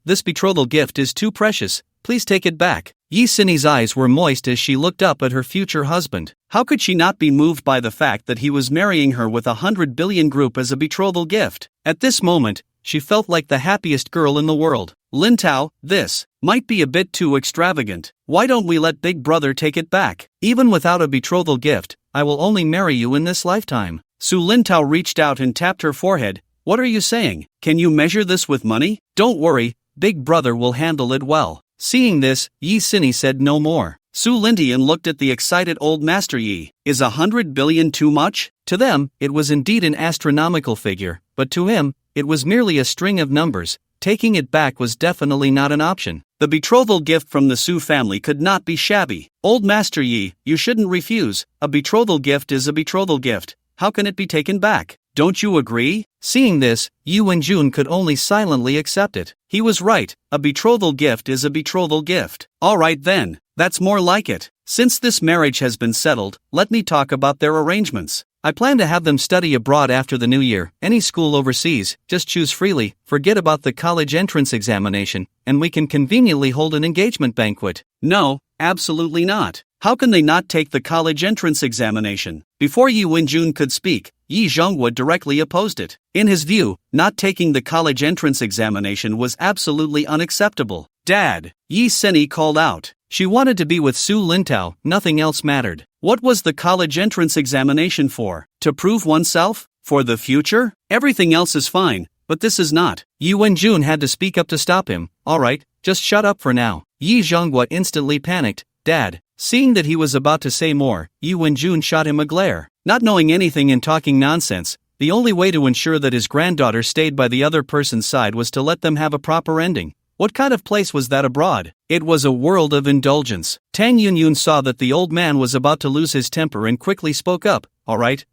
this betrothal gift is too precious, please take it back." Yi Xini's eyes were moist as she looked up at her future husband. How could she not be moved by the fact that he was marrying her with 100 billion group as a betrothal gift? At this moment, she felt like the happiest girl in the world. "Lintao, this might be a bit too extravagant. Why don't we let Big Brother take it back? Even without a betrothal gift, I will only marry you in this lifetime." Su Lintao reached out and tapped her forehead. "What are you saying? Can you measure this with money? Don't worry, Big Brother will handle it well." Seeing this, Yi Xini said no more. Su Lintian looked at the excited old Master Yi. Is 100 billion too much? To them, it was indeed an astronomical figure, but to him, it was merely a string of numbers. Taking it back was definitely not an option. The betrothal gift from the Su family could not be shabby. "Old Master Yi, you shouldn't refuse. A betrothal gift is a betrothal gift. How can it be taken back? Don't you agree?" Seeing this, Yi Wenjun could only silently accept it. He was right, a betrothal gift is a betrothal gift. "All right then, that's more like it. Since this marriage has been settled, let me talk about their arrangements. I plan to have them study abroad after the new year, any school overseas, just choose freely, forget about the college entrance examination, and we can conveniently hold an engagement banquet." "No, absolutely not. How can they not take the college entrance examination?" Before Yi Wenjun could speak, Yi Zhonghua directly opposed it. In his view, not taking the college entrance examination was absolutely unacceptable. "Dad," Yi Xini called out. She wanted to be with Su Lintao, nothing else mattered. What was the college entrance examination for? To prove oneself? For the future? Everything else is fine, but this is not. Yi Wenjun had to speak up to stop him. "Alright, just shut up for now." Yi Zhonghua instantly panicked. "Dad." Seeing that he was about to say more, Yi Wenjun shot him a glare. Not knowing anything and talking nonsense, the only way to ensure that his granddaughter stayed by the other person's side was to let them have a proper ending. What kind of place was that abroad? It was a world of indulgence. Tang Yunyun saw that the old man was about to lose his temper and quickly spoke up. Alright,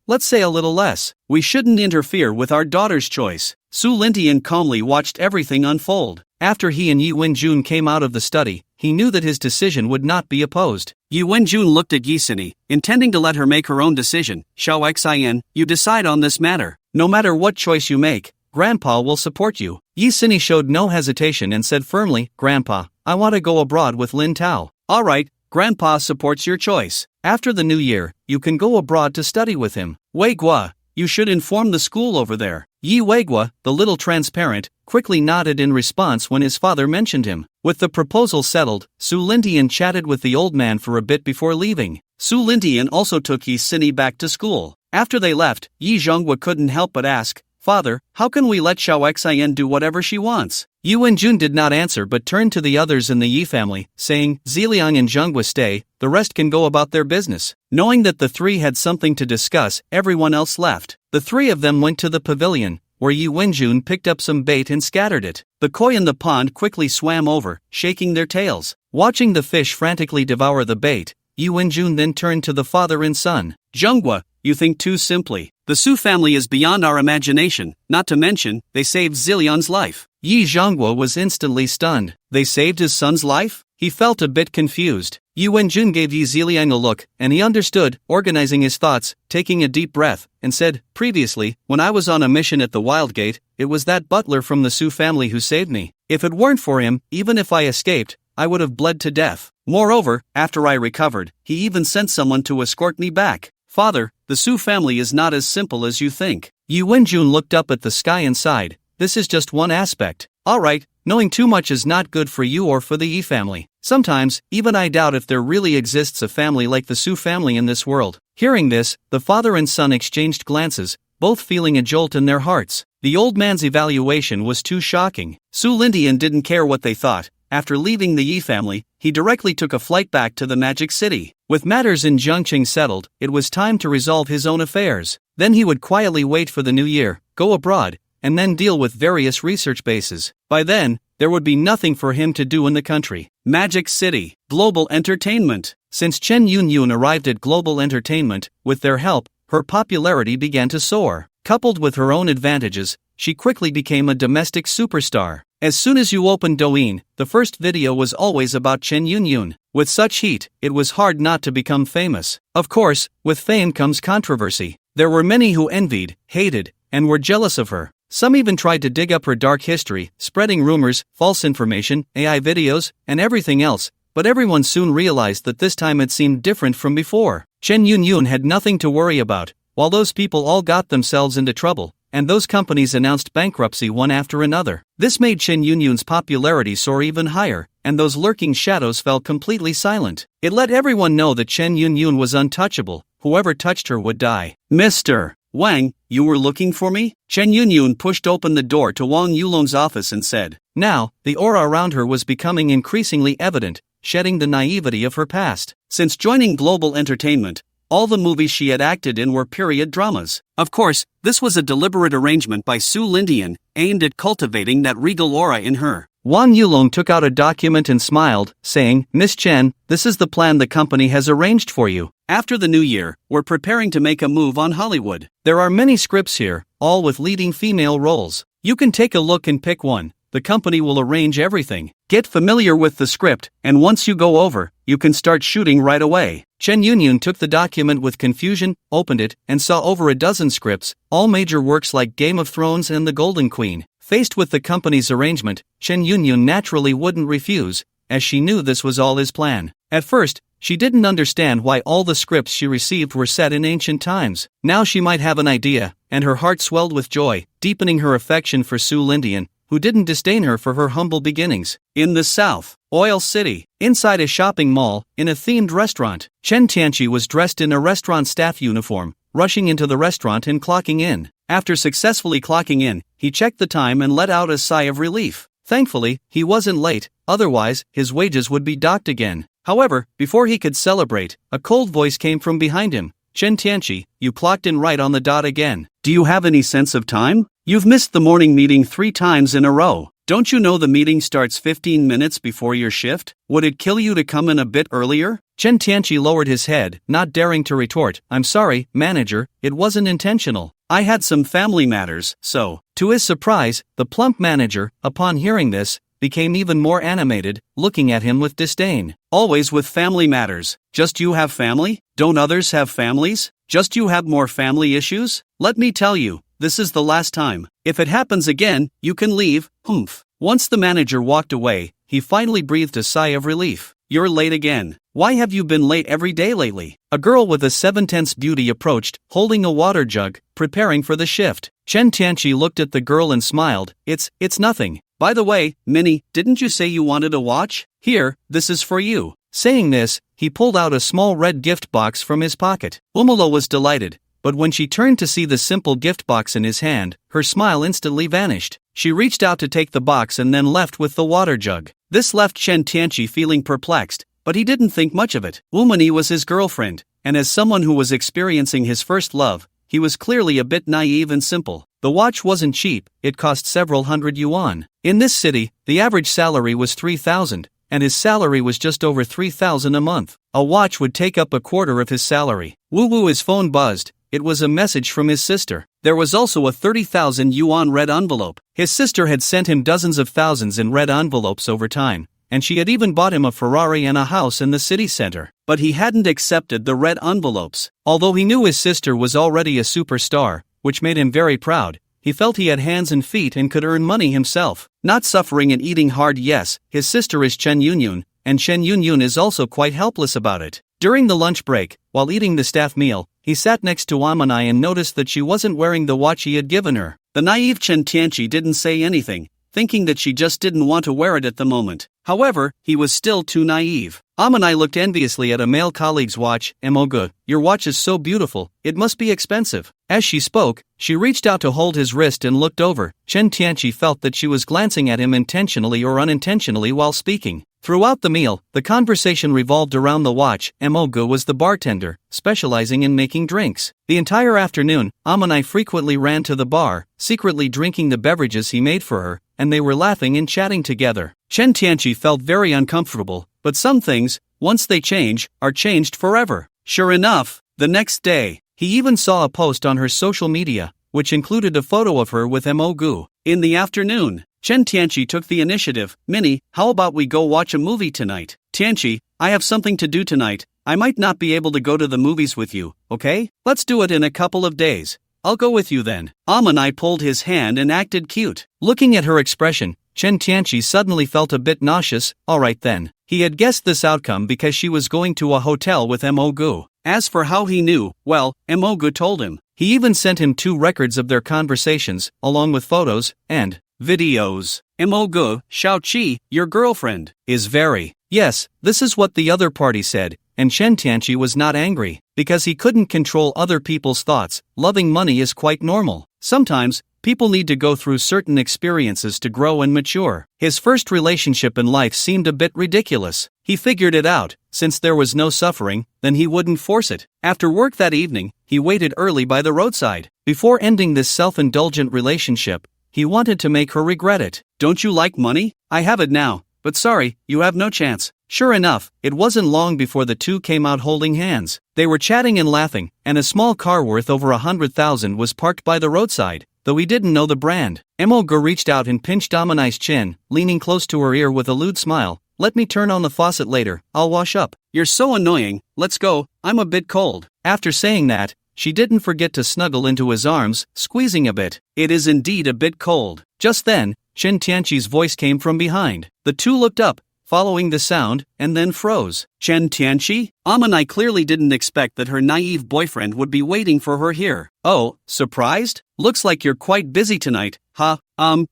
let's say a little less. We shouldn't interfere with our daughter's choice." Su Lintian calmly watched everything unfold. After he and Yi Wenjun came out of the study, he knew that his decision would not be opposed. Yi Wenjun looked at Yi Xini, intending to let her make her own decision. "Xiao Xian, you decide on this matter. No matter what choice you make, Grandpa will support you." Yi Xini showed no hesitation and said firmly, "Grandpa, I want to go abroad with Lin Tao." "Alright, Grandpa supports your choice. After the new year, you can go abroad to study with him." Wei Gua, you should inform the school over there. Yi Weigua, the little transparent, quickly nodded in response when his father mentioned him. With the proposal settled, Su Lintian chatted with the old man for a bit before leaving. Su Lintian also took Yi Sini back to school. After they left, Yi Zhonghua couldn't help but ask, "Father, how can we let Xiao Xian do whatever she wants?" Yu Wenjun did not answer but turned to the others in the Yi family, saying, "Ziliang and Zhonghua stay, the rest can go about their business." Knowing that the three had something to discuss, everyone else left. The three of them went to the pavilion, where Yu Wenjun picked up some bait and scattered it. The koi in the pond quickly swam over, shaking their tails. Watching the fish frantically devour the bait, Yu Wenjun then turned to the father and son. "Zhonghua, you think too simply. The Su family is beyond our imagination, not to mention, they saved Zilian's life." Yi Zhonghua was instantly stunned. They saved his son's life? He felt a bit confused. Yu Wenjun gave Yi Ziliang a look, and he understood, organizing his thoughts, taking a deep breath, and said, "Previously, when I was on a mission at the Wild Gate, it was that butler from the Su family who saved me. If it weren't for him, even if I escaped, I would have bled to death. Moreover, after I recovered, he even sent someone to escort me back. Father, the Su family is not as simple as you think." Yu Wenjun looked up at the sky and sighed. "This is just one aspect. Alright, knowing too much is not good for you or for the Yi family. Sometimes, even I doubt if there really exists a family like the Su family in this world." Hearing this, the father and son exchanged glances, both feeling a jolt in their hearts. The old man's evaluation was too shocking. Su Lintian didn't care what they thought. After leaving the Yi family, he directly took a flight back to the Magic City. With matters in Zhongqing settled, it was time to resolve his own affairs. Then he would quietly wait for the new year, go abroad, and then deal with various research bases. By then, there would be nothing for him to do in the country. Magic City, Global Entertainment. Since Chen Yunyun arrived at Global Entertainment, with their help, her popularity began to soar. Coupled with her own advantages, she quickly became a domestic superstar. As soon as you opened Douyin, the first video was always about Chen Yunyun. With such heat, it was hard not to become famous. Of course, with fame comes controversy. There were many who envied, hated, and were jealous of her. Some even tried to dig up her dark history, spreading rumors, false information, AI videos, and everything else, but everyone soon realized that this time it seemed different from before. Chen Yunyun had nothing to worry about, while those people all got themselves into trouble, and those companies announced bankruptcy one after another. This made Chen Yunyun's popularity soar even higher, and those lurking shadows fell completely silent. It let everyone know that Chen Yunyun was untouchable, whoever touched her would die. "Mr. Wang, you were looking for me?" Chen Yunyun pushed open the door to Wang Yulong's office and said. Now, the aura around her was becoming increasingly evident, shedding the naivety of her past. Since joining Global Entertainment, all the movies she had acted in were period dramas. Of course, this was a deliberate arrangement by Su Lintian, aimed at cultivating that regal aura in her. Wang Yulong took out a document and smiled, saying, "Miss Chen, this is the plan the company has arranged for you. After the new year, we're preparing to make a move on Hollywood. There are many scripts here, all with leading female roles. You can take a look and pick one. The company will arrange everything. Get familiar with the script, and once you go over, you can start shooting right away." Chen Yunyun took the document with confusion, opened it, and saw over a dozen scripts, all major works like Game of Thrones and The Golden Queen. Faced with the company's arrangement, Chen Yunyun naturally wouldn't refuse, as she knew this was all his plan. At first, she didn't understand why all the scripts she received were set in ancient times. Now she might have an idea, and her heart swelled with joy, deepening her affection for Su Lintian, who didn't disdain her for her humble beginnings. In the south, Oil City, inside a shopping mall, in a themed restaurant, Chen Tianqi was dressed in a restaurant staff uniform, rushing into the restaurant and clocking in. After successfully clocking in, he checked the time and let out a sigh of relief. Thankfully, he wasn't late, otherwise, his wages would be docked again. However, before he could celebrate, a cold voice came from behind him. "Chen Tianqi, you clocked in right on the dot again. Do you have any sense of time? You've missed the morning meeting 3 times in a row. Don't you know the meeting starts 15 minutes before your shift? Would it kill you to come in a bit earlier?" Chen Tianqi lowered his head, not daring to retort. "I'm sorry, manager, it wasn't intentional. I had some family matters, so." To his surprise, the plump manager, upon hearing this, became even more animated, looking at him with disdain. "Always with family matters. Just you have family? Don't others have families? Just you have more family issues? Let me tell you, this is the last time. If it happens again, you can leave." Humph. Once the manager walked away, he finally breathed a sigh of relief. You're late again. Why have you been late every day lately? A girl with a 7/10 beauty approached, holding a water jug, preparing for the shift. Chen Tianqi looked at the girl and smiled. It's nothing. By the way, Minnie, didn't you say you wanted a watch? Here, this is for you. Saying this, he pulled out a small red gift box from his pocket. Umulo was delighted, but when she turned to see the simple gift box in his hand, her smile instantly vanished. She reached out to take the box and then left with the water jug. This left Chen Tianqi feeling perplexed, but he didn't think much of it. Umani was his girlfriend, and as someone who was experiencing his first love, he was clearly a bit naive and simple. The watch wasn't cheap, it cost several hundred yuan. In this city, the average salary was 3,000, and his salary was just over 3,000 a month. A watch would take up a quarter of his salary. Woo-woo, his phone buzzed. It was a message from his sister. There was also a 30,000 yuan red envelope. His sister had sent him dozens of thousands in red envelopes over time, and she had even bought him a Ferrari and a house in the city center. But he hadn't accepted the red envelopes. Although he knew his sister was already a superstar, which made him very proud, he felt he had hands and feet and could earn money himself. Not suffering and eating hard. Yes, his sister is Chen Yunyun, and Chen Yunyun is also quite helpless about it. During the lunch break, while eating the staff meal, he sat next to Amanai and noticed that she wasn't wearing the watch he had given her. The naive Chen Tianqi didn't say anything, thinking that she just didn't want to wear it at the moment. However, he was still too naive. Amanai looked enviously at a male colleague's watch. Emogu, your watch is so beautiful, it must be expensive. As she spoke, she reached out to hold his wrist and looked over. Chen Tianqi felt that she was glancing at him intentionally or unintentionally while speaking. Throughout the meal, the conversation revolved around the watch. Emogu was the bartender, specializing in making drinks. The entire afternoon, Amanai frequently ran to the bar, secretly drinking the beverages he made for her, and they were laughing and chatting together. Chen Tianqi felt very uncomfortable, but some things, once they change, are changed forever. Sure enough, the next day, he even saw a post on her social media, which included a photo of her with Emogu. In the afternoon, Chen Tianqi took the initiative. Minnie, how about we go watch a movie tonight? Tianqi, I have something to do tonight. I might not be able to go to the movies with you, okay? Let's do it in a couple of days. I'll go with you then. Amanai pulled his hand and acted cute. Looking at her expression, Chen Tianqi suddenly felt a bit nauseous. Alright then. He had guessed this outcome because she was going to a hotel with Emogu. As for how he knew, well, Emogu told him. He even sent him 2 records of their conversations, along with photos and videos. Emogu, Xiaoqi, your girlfriend, is very. Yes, this is what the other party said, and Chen Tianqi was not angry, because he couldn't control other people's thoughts. Loving money is quite normal. Sometimes, people need to go through certain experiences to grow and mature. His first relationship in life seemed a bit ridiculous. He figured it out. Since there was no suffering, then he wouldn't force it. After work that evening, he waited early by the roadside. Before ending this self-indulgent relationship, he wanted to make her regret it. Don't you like money? I have it now, but sorry, you have no chance. Sure enough, it wasn't long before the two came out holding hands. They were chatting and laughing, and a small car worth over 100,000 was parked by the roadside, though he didn't know the brand. Emogu reached out and pinched Amanai's chin, leaning close to her ear with a lewd smile. Let me turn on the faucet later, I'll wash up. You're so annoying, let's go, I'm a bit cold. After saying that, she didn't forget to snuggle into his arms, squeezing a bit. It is indeed a bit cold. Just then, Chen Tianqi's voice came from behind. The two looked up, following the sound, and then froze. Chen Tianqi? Amanai clearly didn't expect that her naive boyfriend would be waiting for her here. Oh, surprised? Looks like you're quite busy tonight, huh?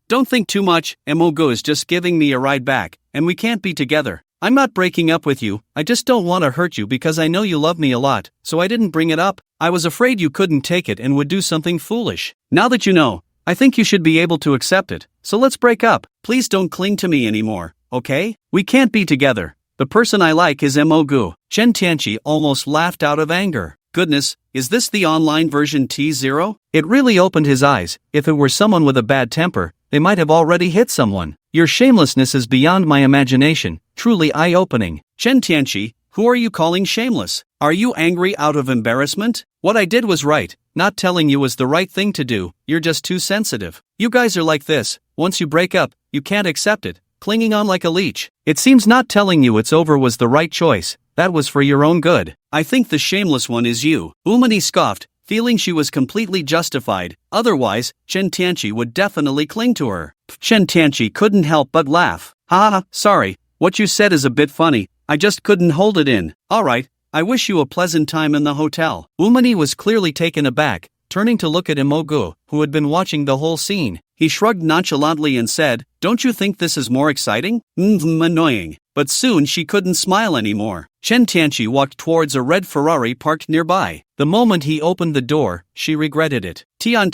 Don't think too much, Emogu is just giving me a ride back, and we can't be together. I'm not breaking up with you, I just don't want to hurt you because I know you love me a lot, so I didn't bring it up. I was afraid you couldn't take it and would do something foolish. Now that you know, I think you should be able to accept it, so let's break up. Please don't cling to me anymore, okay? We can't be together. The person I like is Emogu. Chen Tianqi almost laughed out of anger. Goodness, is this the online version T0? It really opened his eyes. If it were someone with a bad temper, they might have already hit someone. Your shamelessness is beyond my imagination, truly eye-opening. Chen Tianqi, who are you calling shameless? Are you angry out of embarrassment? What I did was right. Not telling you was the right thing to do. You're just too sensitive. You guys are like this. Once you break up, you can't accept it, clinging on like a leech. It seems not telling you it's over was the right choice. That was for your own good. I think the shameless one is you. Umani scoffed, feeling she was completely justified. Otherwise, Chen Tianqi would definitely cling to her. Chen Tianqi couldn't help but laugh. Haha, sorry, what you said is a bit funny, I just couldn't hold it in. Alright, I wish you a pleasant time in the hotel. Umani was clearly taken aback, turning to look at Imogu, who had been watching the whole scene. He shrugged nonchalantly and said, "Don't you think this is more exciting?" Annoying. But soon she couldn't smile anymore. Chen Tianqi walked towards a red Ferrari parked nearby. The moment he opened the door, she regretted it. Tian,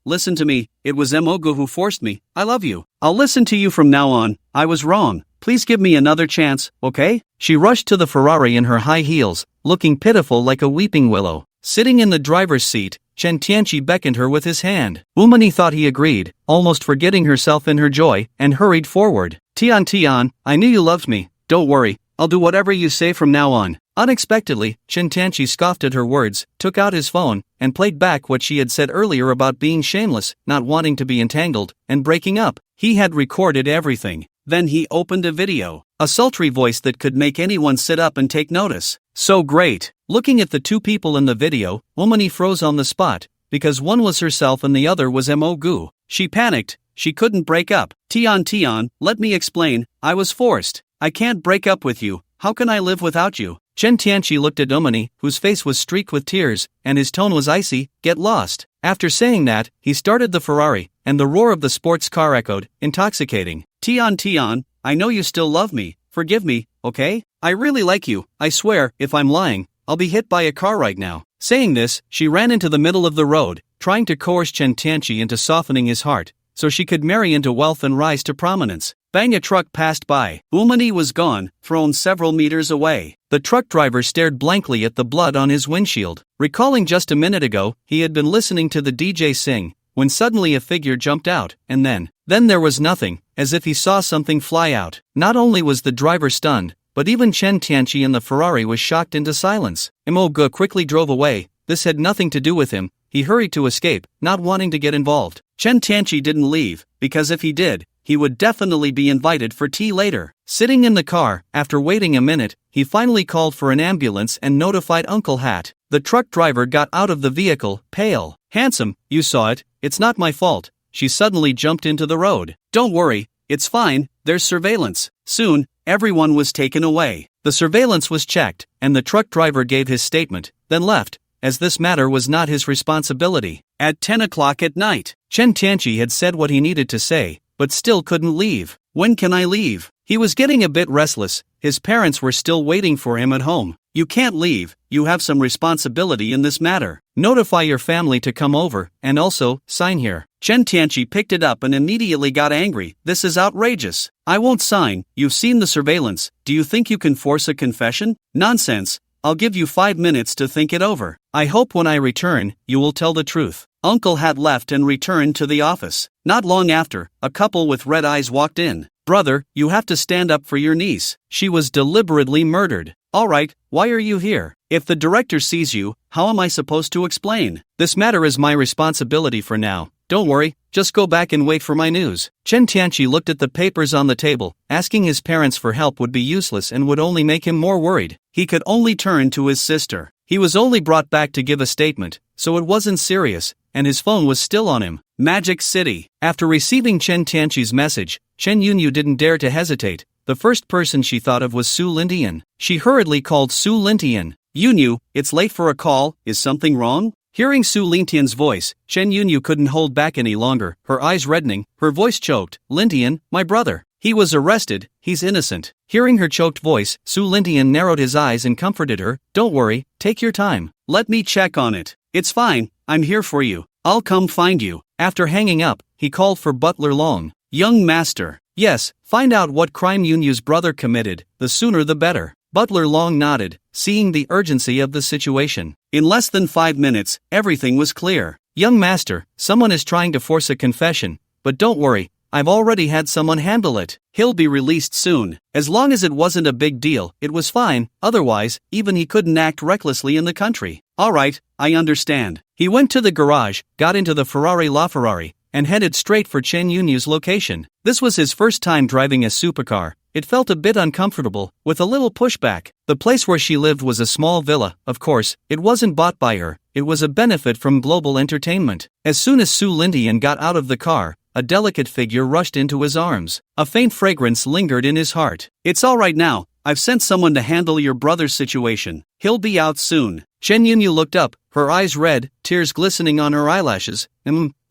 listen to me, it was Imogu who forced me, I love you. I'll listen to you from now on, I was wrong. Please give me another chance, okay? She rushed to the Ferrari in her high heels, looking pitiful like a weeping willow. Sitting in the driver's seat, Chen Tianqi beckoned her with his hand. Umani thought he agreed, almost forgetting herself in her joy, and hurried forward. Tian, I knew you loved me, don't worry, I'll do whatever you say from now on. Unexpectedly, Chen Tianqi scoffed at her words, took out his phone, and played back what she had said earlier about being shameless, not wanting to be entangled, and breaking up. He had recorded everything. Then he opened a video. A sultry voice that could make anyone sit up and take notice. So great. Looking at the two people in the video, Umani froze on the spot, because one was herself and the other was Imogu. She panicked, she couldn't break up. Tian, let me explain, I was forced. I can't break up with you, how can I live without you? Chen Tianqi looked at Umani, whose face was streaked with tears, and his tone was icy, get lost. After saying that, he started the Ferrari, and the roar of the sports car echoed, intoxicating. Tian, I know you still love me, forgive me, okay? I really like you, I swear, if I'm lying, I'll be hit by a car right now. Saying this, she ran into the middle of the road, trying to coerce Chen Tianqi into softening his heart, so she could marry into wealth and rise to prominence. Bang, a truck passed by. Umani was gone, thrown several meters away. The truck driver stared blankly at the blood on his windshield. Recalling just a minute ago, he had been listening to the DJ sing, when suddenly a figure jumped out, and then there was nothing, as if he saw something fly out. Not only was the driver stunned, but even Chen Tianqi in the Ferrari was shocked into silence. Imogu quickly drove away. This had nothing to do with him. He hurried to escape, not wanting to get involved. Chen Tianqi didn't leave, because if he did, he would definitely be invited for tea later. Sitting in the car, after waiting a minute, he finally called for an ambulance and notified Uncle Hat. The truck driver got out of the vehicle, pale. Handsome, you saw it, it's not my fault. She suddenly jumped into the road. Don't worry, it's fine, there's surveillance. Soon, everyone was taken away. The surveillance was checked, and the truck driver gave his statement, then left, as this matter was not his responsibility. At 10 o'clock at night, Chen Tianqi had said what he needed to say, but still couldn't leave. When can I leave? He was getting a bit restless, his parents were still waiting for him at home. You can't leave, you have some responsibility in this matter. Notify your family to come over, and also, sign here. Chen Tianqi picked it up and immediately got angry. This is outrageous. I won't sign, you've seen the surveillance, do you think you can force a confession? Nonsense, I'll give you 5 minutes to think it over. I hope when I return, you will tell the truth. Uncle had left and returned to the office. Not long after, a couple with red eyes walked in. Brother, you have to stand up for your niece. She was deliberately murdered. Alright, why are you here? If the director sees you, how am I supposed to explain? This matter is my responsibility for now. Don't worry, just go back and wait for my news. Chen Tianqi looked at the papers on the table. Asking his parents for help would be useless and would only make him more worried. He could only turn to his sister. He was only brought back to give a statement, so it wasn't serious, and his phone was still on him. Magic City. After receiving Chen Tianqi's message, Chen Yunyu didn't dare to hesitate. The first person she thought of was Su Lintian. She hurriedly called Su Lintian. Yunyu, it's late for a call, is something wrong? Hearing Su Lintian's voice, Chen Yunyu couldn't hold back any longer, her eyes reddening, her voice choked. Lintian, my brother. He was arrested, he's innocent. Hearing her choked voice, Su Lintian narrowed his eyes and comforted her. Don't worry, take your time. Let me check on it. It's fine, I'm here for you. I'll come find you. After hanging up, he called for Butler Long. Young master. Yes, find out what crime Yunyu's brother committed, the sooner the better. Butler Long nodded, seeing the urgency of the situation. In less than 5 minutes, everything was clear. Young master, someone is trying to force a confession, but don't worry, I've already had someone handle it. He'll be released soon. As long as it wasn't a big deal, it was fine, otherwise, even he couldn't act recklessly in the country. Alright, I understand. He went to the garage, got into the Ferrari LaFerrari, and headed straight for Chen Yunyu's location. This was his first time driving a supercar. It felt a bit uncomfortable, with a little pushback. The place where she lived was a small villa, of course, it wasn't bought by her, it was a benefit from global entertainment. As soon as Su Lintian got out of the car, a delicate figure rushed into his arms. A faint fragrance lingered in his heart. "It's all right now, I've sent someone to handle your brother's situation. He'll be out soon." Chen Yunyu looked up, her eyes red, tears glistening on her eyelashes.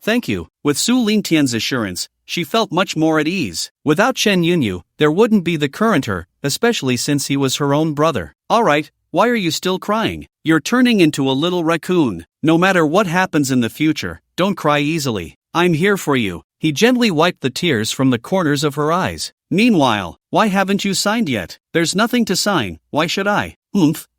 Thank you." With Su Lingtian's assurance, she felt much more at ease. Without Chen Yunyu, there wouldn't be the current her, especially since he was her own brother. "All right, why are you still crying? You're turning into a little raccoon. No matter what happens in the future, don't cry easily. I'm here for you." He gently wiped the tears from the corners of her eyes. "Meanwhile, why haven't you signed yet?" "There's nothing to sign, why should I?"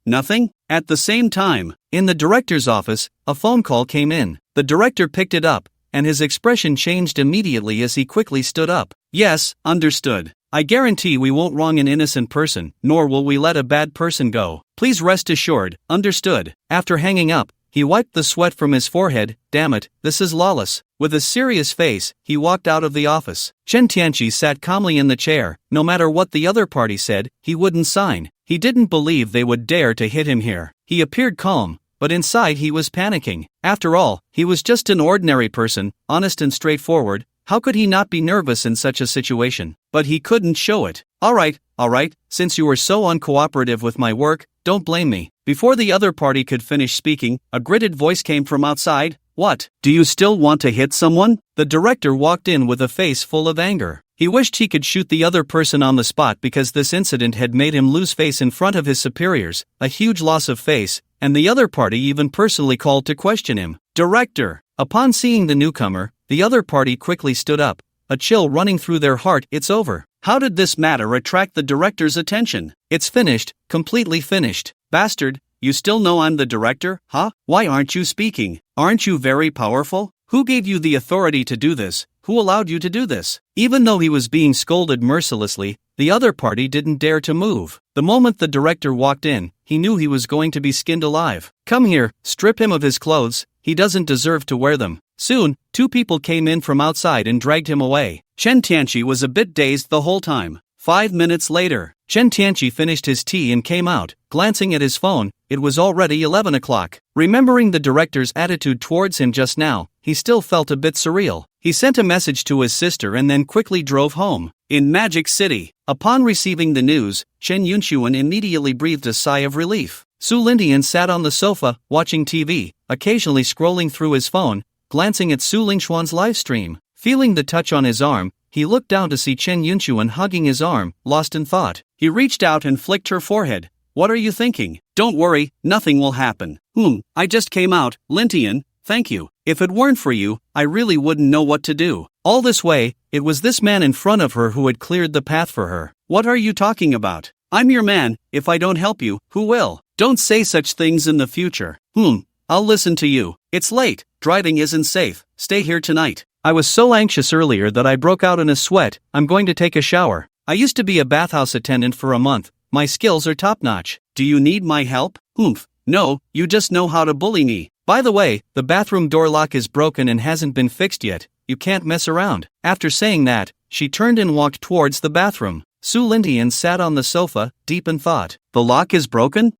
Nothing?" At the same time, in the director's office, a phone call came in. The director picked it up, and his expression changed immediately as he quickly stood up. "Yes, understood. I guarantee we won't wrong an innocent person, nor will we let a bad person go. Please rest assured, understood." After hanging up, he wiped the sweat from his forehead. "Damn it, this is lawless." With a serious face, he walked out of the office. Chen Tianqi sat calmly in the chair. No matter what the other party said, he wouldn't sign. He didn't believe they would dare to hit him here. He appeared calm, but inside he was panicking. After all, he was just an ordinary person, honest and straightforward. How could he not be nervous in such a situation? But he couldn't show it. All right, since you were so uncooperative with my work, don't blame me." Before the other party could finish speaking, a gritted voice came from outside. "What? Do you still want to hit someone?" The director walked in with a face full of anger. He wished he could shoot the other person on the spot because this incident had made him lose face in front of his superiors, a huge loss of face, and the other party even personally called to question him. "Director!" Upon seeing the newcomer, the other party quickly stood up, a chill running through their heart. "It's over." How did this matter attract the director's attention? "It's finished, completely finished." "Bastard, you still know I'm the director, huh? Why aren't you speaking? Aren't you very powerful? Who gave you the authority to do this? Who allowed you to do this?" Even though he was being scolded mercilessly, the other party didn't dare to move. The moment the director walked in, he knew he was going to be skinned alive. "Come here, strip him of his clothes, he doesn't deserve to wear them." Soon, two people came in from outside and dragged him away. Chen Tianqi was a bit dazed the whole time. 5 minutes later, Chen Tianqi finished his tea and came out. Glancing at his phone, it was already 11 o'clock. Remembering the director's attitude towards him just now, he still felt a bit surreal. He sent a message to his sister and then quickly drove home. In Magic City, upon receiving the news, Chen Yunxuan immediately breathed a sigh of relief. Su Lindian sat on the sofa, watching TV, occasionally scrolling through his phone, glancing at Su Lingxuan's live stream. Feeling the touch on his arm, he looked down to see Chen Yunxuan hugging his arm, lost in thought. He reached out and flicked her forehead. "What are you thinking? Don't worry, nothing will happen." I just came out, Lintian, thank you. If it weren't for you, I really wouldn't know what to do." All this way, it was this man in front of her who had cleared the path for her. "What are you talking about? I'm your man, if I don't help you, who will? Don't say such things in the future." I'll listen to you. It's late, driving isn't safe, stay here tonight. I was so anxious earlier that I broke out in a sweat. I'm going to take a shower. I used to be a bathhouse attendant for a month. My skills are top-notch. Do you need my help? No, you just know how to bully me. By the way, the bathroom door lock is broken and hasn't been fixed yet. You can't mess around. After saying that, she turned and walked towards the bathroom. Su Lindian sat on the sofa, deep in thought. The lock is broken?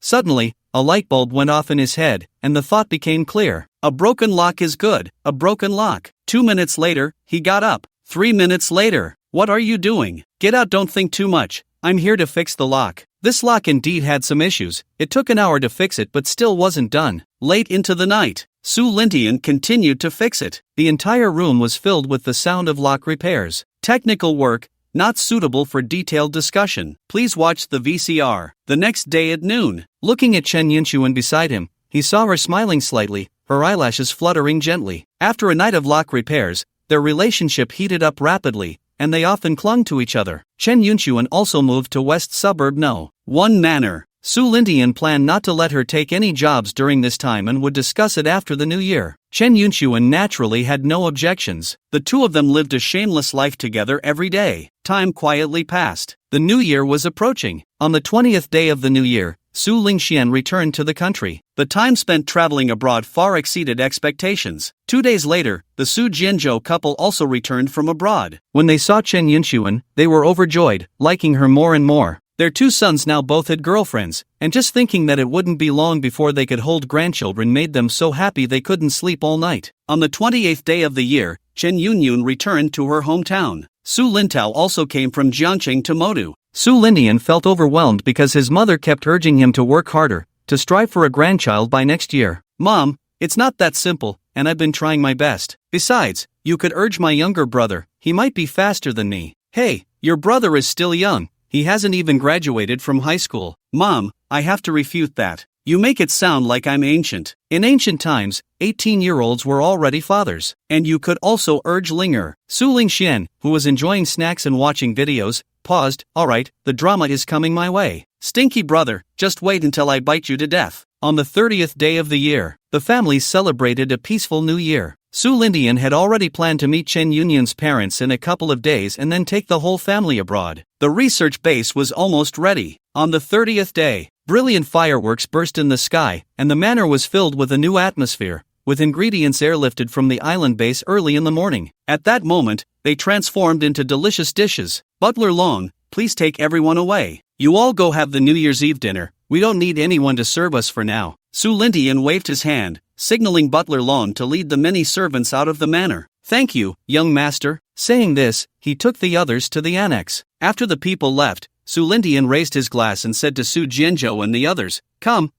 Suddenly, a light bulb went off in his head, and the thought became clear. A broken lock is good, a broken lock. 2 minutes later, he got up. 3 minutes later, what are you doing? Get out, don't think too much. I'm here to fix the lock. This lock indeed had some issues. It took an hour to fix it but still wasn't done. Late into the night, Su Lindian continued to fix it. The entire room was filled with the sound of lock repairs. Technical work, not suitable for detailed discussion. Please watch the VCR. The next day at noon, looking at Chen Yunxuan beside him, he saw her smiling slightly, her eyelashes fluttering gently. After a night of lock repairs, their relationship heated up rapidly, and they often clung to each other. Chen Yunxuan also moved to West Suburb No. 1 Manor. Su Lindian planned not to let her take any jobs during this time and would discuss it after the new year. Chen Yunxuan naturally had no objections. The two of them lived a shameless life together every day. Time quietly passed. The new year was approaching. On the 20th day of the new year, Su Lingxian returned to the country. The time spent traveling abroad far exceeded expectations. 2 days later, the Su Jianzhou couple also returned from abroad. When they saw Chen Yunxuan, they were overjoyed, liking her more and more. Their 2 sons now both had girlfriends, and just thinking that it wouldn't be long before they could hold grandchildren made them so happy they couldn't sleep all night. On the 28th day of the year, Chen Yunyun returned to her hometown. Su Lintao also came from Jiangqing to Modu. Su Lindian felt overwhelmed because his mother kept urging him to work harder, to strive for a grandchild by next year. Mom, it's not that simple, and I've been trying my best. Besides, you could urge my younger brother, he might be faster than me. Hey, your brother is still young, he hasn't even graduated from high school. Mom, I have to refute that. You make it sound like I'm ancient. In ancient times, 18-year-olds were already fathers. And you could also urge Linger. Su Lingxian, who was enjoying snacks and watching videos, paused. Alright, the drama is coming my way. Stinky brother, just wait until I bite you to death. On the 30th day of the year, the families celebrated a peaceful new year. Su Lindian had already planned to meet Chen Yunyun's parents in a couple of days and then take the whole family abroad. The research base was almost ready. On the 30th day, brilliant fireworks burst in the sky, and the manor was filled with a new atmosphere, with ingredients airlifted from the island base early in the morning. At that moment, they transformed into delicious dishes. Butler Long, please take everyone away. You all go have the New Year's Eve dinner. We don't need anyone to serve us for now. Su Lindian waved his hand, signaling Butler Long to lead the many servants out of the manor. Thank you, young master. Saying this, he took the others to the annex. After the people left, Su Lindian raised his glass and said to Su Jianzhou and the others, Come,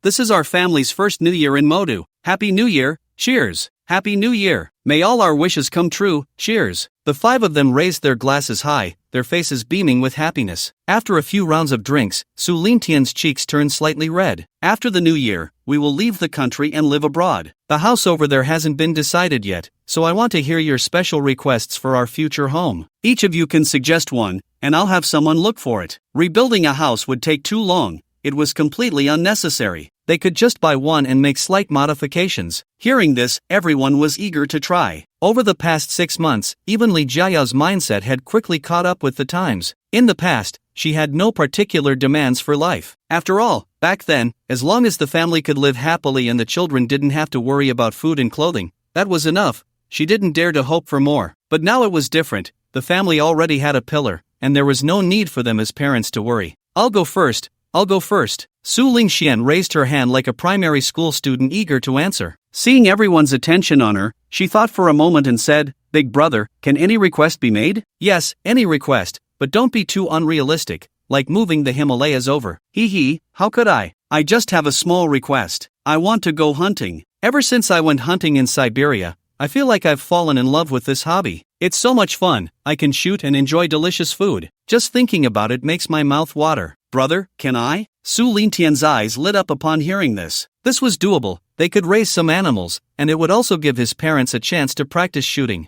this is our family's first New Year in Modu. Happy New Year, cheers. Happy New Year. May all our wishes come true, cheers. The five of them raised their glasses high, their faces beaming with happiness. After a few rounds of drinks, Su Lintian's cheeks turned slightly red. After the new year, we will leave the country and live abroad. The house over there hasn't been decided yet, so I want to hear your special requests for our future home. Each of you can suggest one, and I'll have someone look for it. Rebuilding a house would take too long. It was completely unnecessary. They could just buy one and make slight modifications. Hearing this, everyone was eager to try. Over the past 6 months, even Li Jiayao's mindset had quickly caught up with the times. In the past, she had no particular demands for life. After all, back then, as long as the family could live happily and the children didn't have to worry about food and clothing, that was enough. She didn't dare to hope for more. But now it was different. The family already had a pillar, and there was no need for them as parents to worry. I'll go first. Su Lingxian raised her hand like a primary school student eager to answer. Seeing everyone's attention on her, she thought for a moment and said, Big brother, can any request be made? Yes, any request, but don't be too unrealistic, like moving the Himalayas over. How could I? I just have a small request. I want to go hunting. Ever since I went hunting in Siberia, I feel like I've fallen in love with this hobby. It's so much fun, I can shoot and enjoy delicious food. Just thinking about it makes my mouth water. Brother, can I? Su Lintian's eyes lit up upon hearing this. This was doable, they could raise some animals, and it would also give his parents a chance to practice shooting.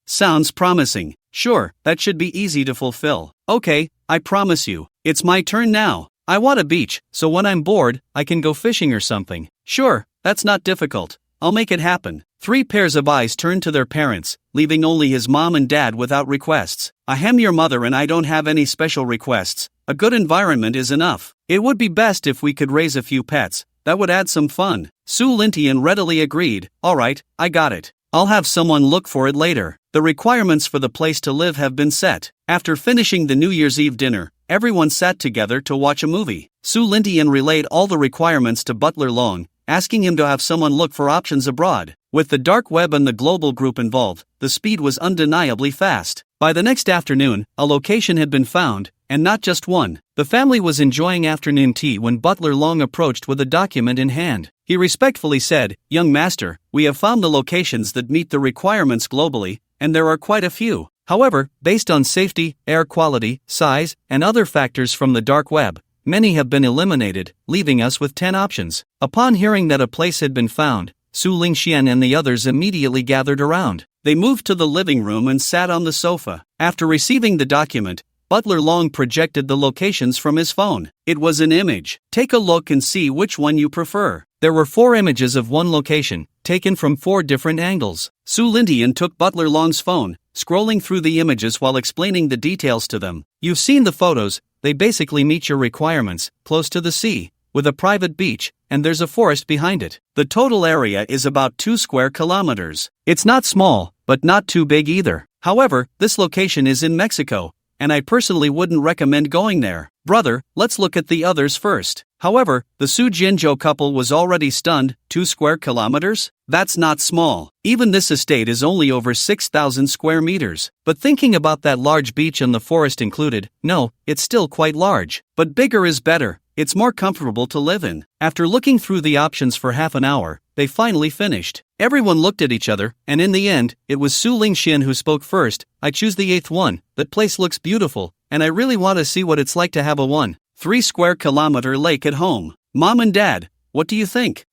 Sounds promising. Sure, that should be easy to fulfill. Okay, I promise you. It's my turn now. I want a beach, so when I'm bored, I can go fishing or something. Sure, that's not difficult. I'll make it happen. 3 pairs of eyes turned to their parents, leaving only his mom and dad without requests. I am your mother and I don't have any special requests. A good environment is enough. It would be best if we could raise a few pets. That would add some fun. Su Lintian readily agreed. Alright, I got it. I'll have someone look for it later. The requirements for the place to live have been set. After finishing the New Year's Eve dinner, everyone sat together to watch a movie. Su Lintian relayed all the requirements to Butler Long, asking him to have someone look for options abroad. With the dark web and the global group involved, the speed was undeniably fast. By the next afternoon, a location had been found, and not just one. The family was enjoying afternoon tea when Butler Long approached with a document in hand. He respectfully said, Young master, we have found the locations that meet the requirements globally, and there are quite a few. However, based on safety, air quality, size, and other factors from the dark web, many have been eliminated, leaving us with 10 options. Upon hearing that a place had been found, Su Lingxian and the others immediately gathered around. They moved to the living room and sat on the sofa. After receiving the document, Butler Long projected the locations from his phone. It was an image. Take a look and see which one you prefer. There were 4 images of one location, taken from 4 different angles. Su Lindian took Butler Long's phone, scrolling through the images while explaining the details to them. You've seen the photos, they basically meet your requirements, close to the sea, with a private beach, and there's a forest behind it. The total area is about 2 square kilometers. It's not small, but not too big either. However, this location is in Mexico, and I personally wouldn't recommend going there. Brother, let's look at the others first. However, the Su Jianzhou couple was already stunned. 2 square kilometers? That's not small. Even this estate is only over 6,000 square meters. But thinking about that large beach and the forest included, no, it's still quite large. But bigger is better. It's more comfortable to live in. After looking through the options for half an hour, they finally finished. Everyone looked at each other, and in the end, it was Su Lingxian who spoke first. I choose the 8th one. That place looks beautiful, and I really want to see what it's like to have a 1.3 square kilometer lake at home. Mom and Dad, what do you think?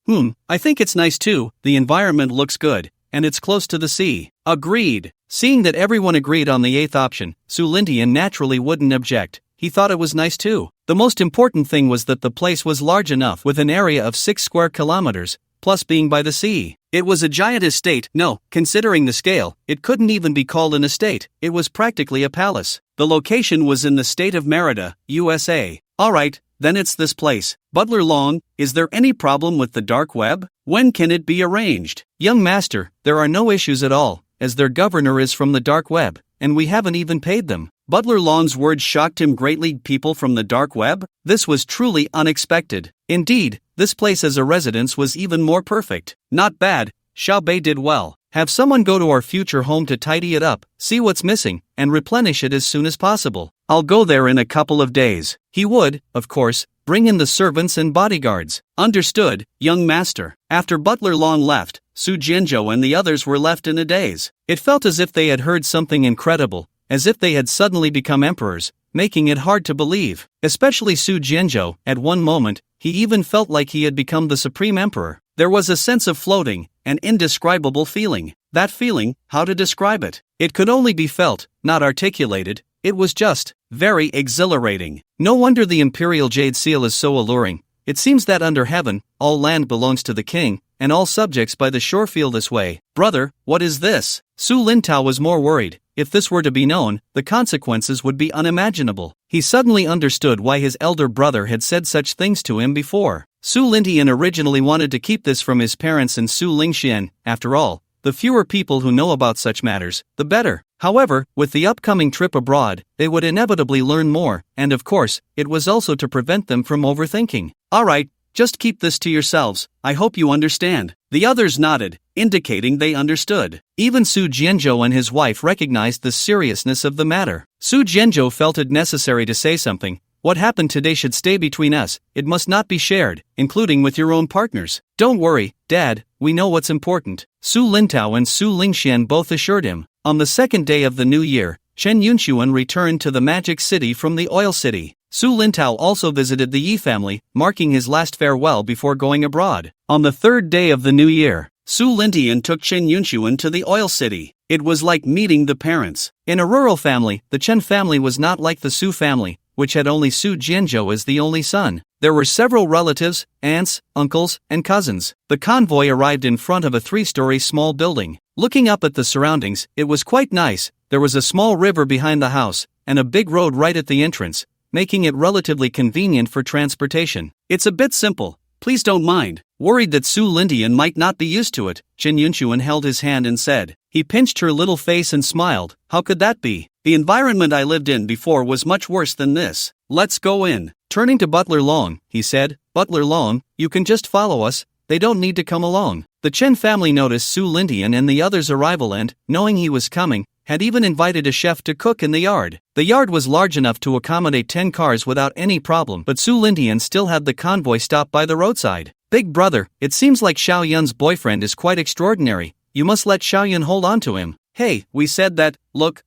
I think it's nice too. The environment looks good, and it's close to the sea. Agreed. Seeing that everyone agreed on the 8th option, Su Lingxian naturally wouldn't object. He thought it was nice too. The most important thing was that the place was large enough with an area of 6 square kilometers, plus being by the sea. It was a giant estate. No, considering the scale, it couldn't even be called an estate. It was practically a palace. The location was in the state of Merida, USA. Alright, then it's this place. Butler Long, is there any problem with the dark web? When can it be arranged? Young master, there are no issues at all, as their governor is from the dark web, and we haven't even paid them. Butler Long's words shocked him greatly. People from the dark web? This was truly unexpected. Indeed, this place as a residence was even more perfect. Not bad, Xiao Bei did well. Have someone go to our future home to tidy it up, see what's missing, and replenish it as soon as possible. I'll go there in a couple of days. He would, of course, bring in the servants and bodyguards. Understood, young master. After Butler Long left, Su Jianzhou and the others were left in a daze. It felt as if they had heard something incredible, as if they had suddenly become emperors, making it hard to believe. Especially Su Jianzhou, at one moment, he even felt like he had become the supreme emperor. There was a sense of floating, an indescribable feeling. That feeling, how to describe it? It could only be felt, not articulated. It was just very exhilarating. No wonder the imperial jade seal is so alluring. It seems that under heaven, all land belongs to the king, and all subjects by the shore feel this way. Brother, what is this? Su Lintao was more worried. If this were to be known, the consequences would be unimaginable. He suddenly understood why his elder brother had said such things to him before. Su Lingtian originally wanted to keep this from his parents and Su Lingxian. After all, the fewer people who know about such matters, the better. However, with the upcoming trip abroad, they would inevitably learn more, and of course, it was also to prevent them from overthinking. Alright, just keep this to yourselves, I hope you understand. The others nodded, indicating they understood. Even Su Jianzhou and his wife recognized the seriousness of the matter. Su Jianzhou felt it necessary to say something. What happened today should stay between us, it must not be shared, including with your own partners. Don't worry, Dad, we know what's important. Su Lintao and Su Lingxian both assured him. On the second day of the new year, Chen Yunxuan returned to the Magic City from the Oil City. Su Lintao also visited the Yi family, marking his last farewell before going abroad. On the third day of the new year, Su Lingtian took Chen Yunxuan to the Oil City. It was like meeting the parents. In a rural family, the Chen family was not like the Su family, which had only Su Jianzhou as the only son. There were several relatives, aunts, uncles, and cousins. The convoy arrived in front of a 3-story small building. Looking up at the surroundings, it was quite nice. There was a small river behind the house, and a big road right at the entrance, making it relatively convenient for transportation. It's a bit simple, please don't mind. Worried that Su Lingtian might not be used to it, Chen Yunxuan held his hand and said. He pinched her little face and smiled. How could that be? The environment I lived in before was much worse than this. Let's go in. Turning to Butler Long, he said, Butler Long, you can just follow us, they don't need to come along. The Chen family noticed Su Lingtian and the others' arrival and, knowing he was coming, had even invited a chef to cook in the yard. The yard was large enough to accommodate 10 cars without any problem, but Su Lingtian still had the convoy stop by the roadside. Big brother, it seems like Xiao Yun's boyfriend is quite extraordinary. You must let Xiao Yun hold on to him. Hey, we said that, look,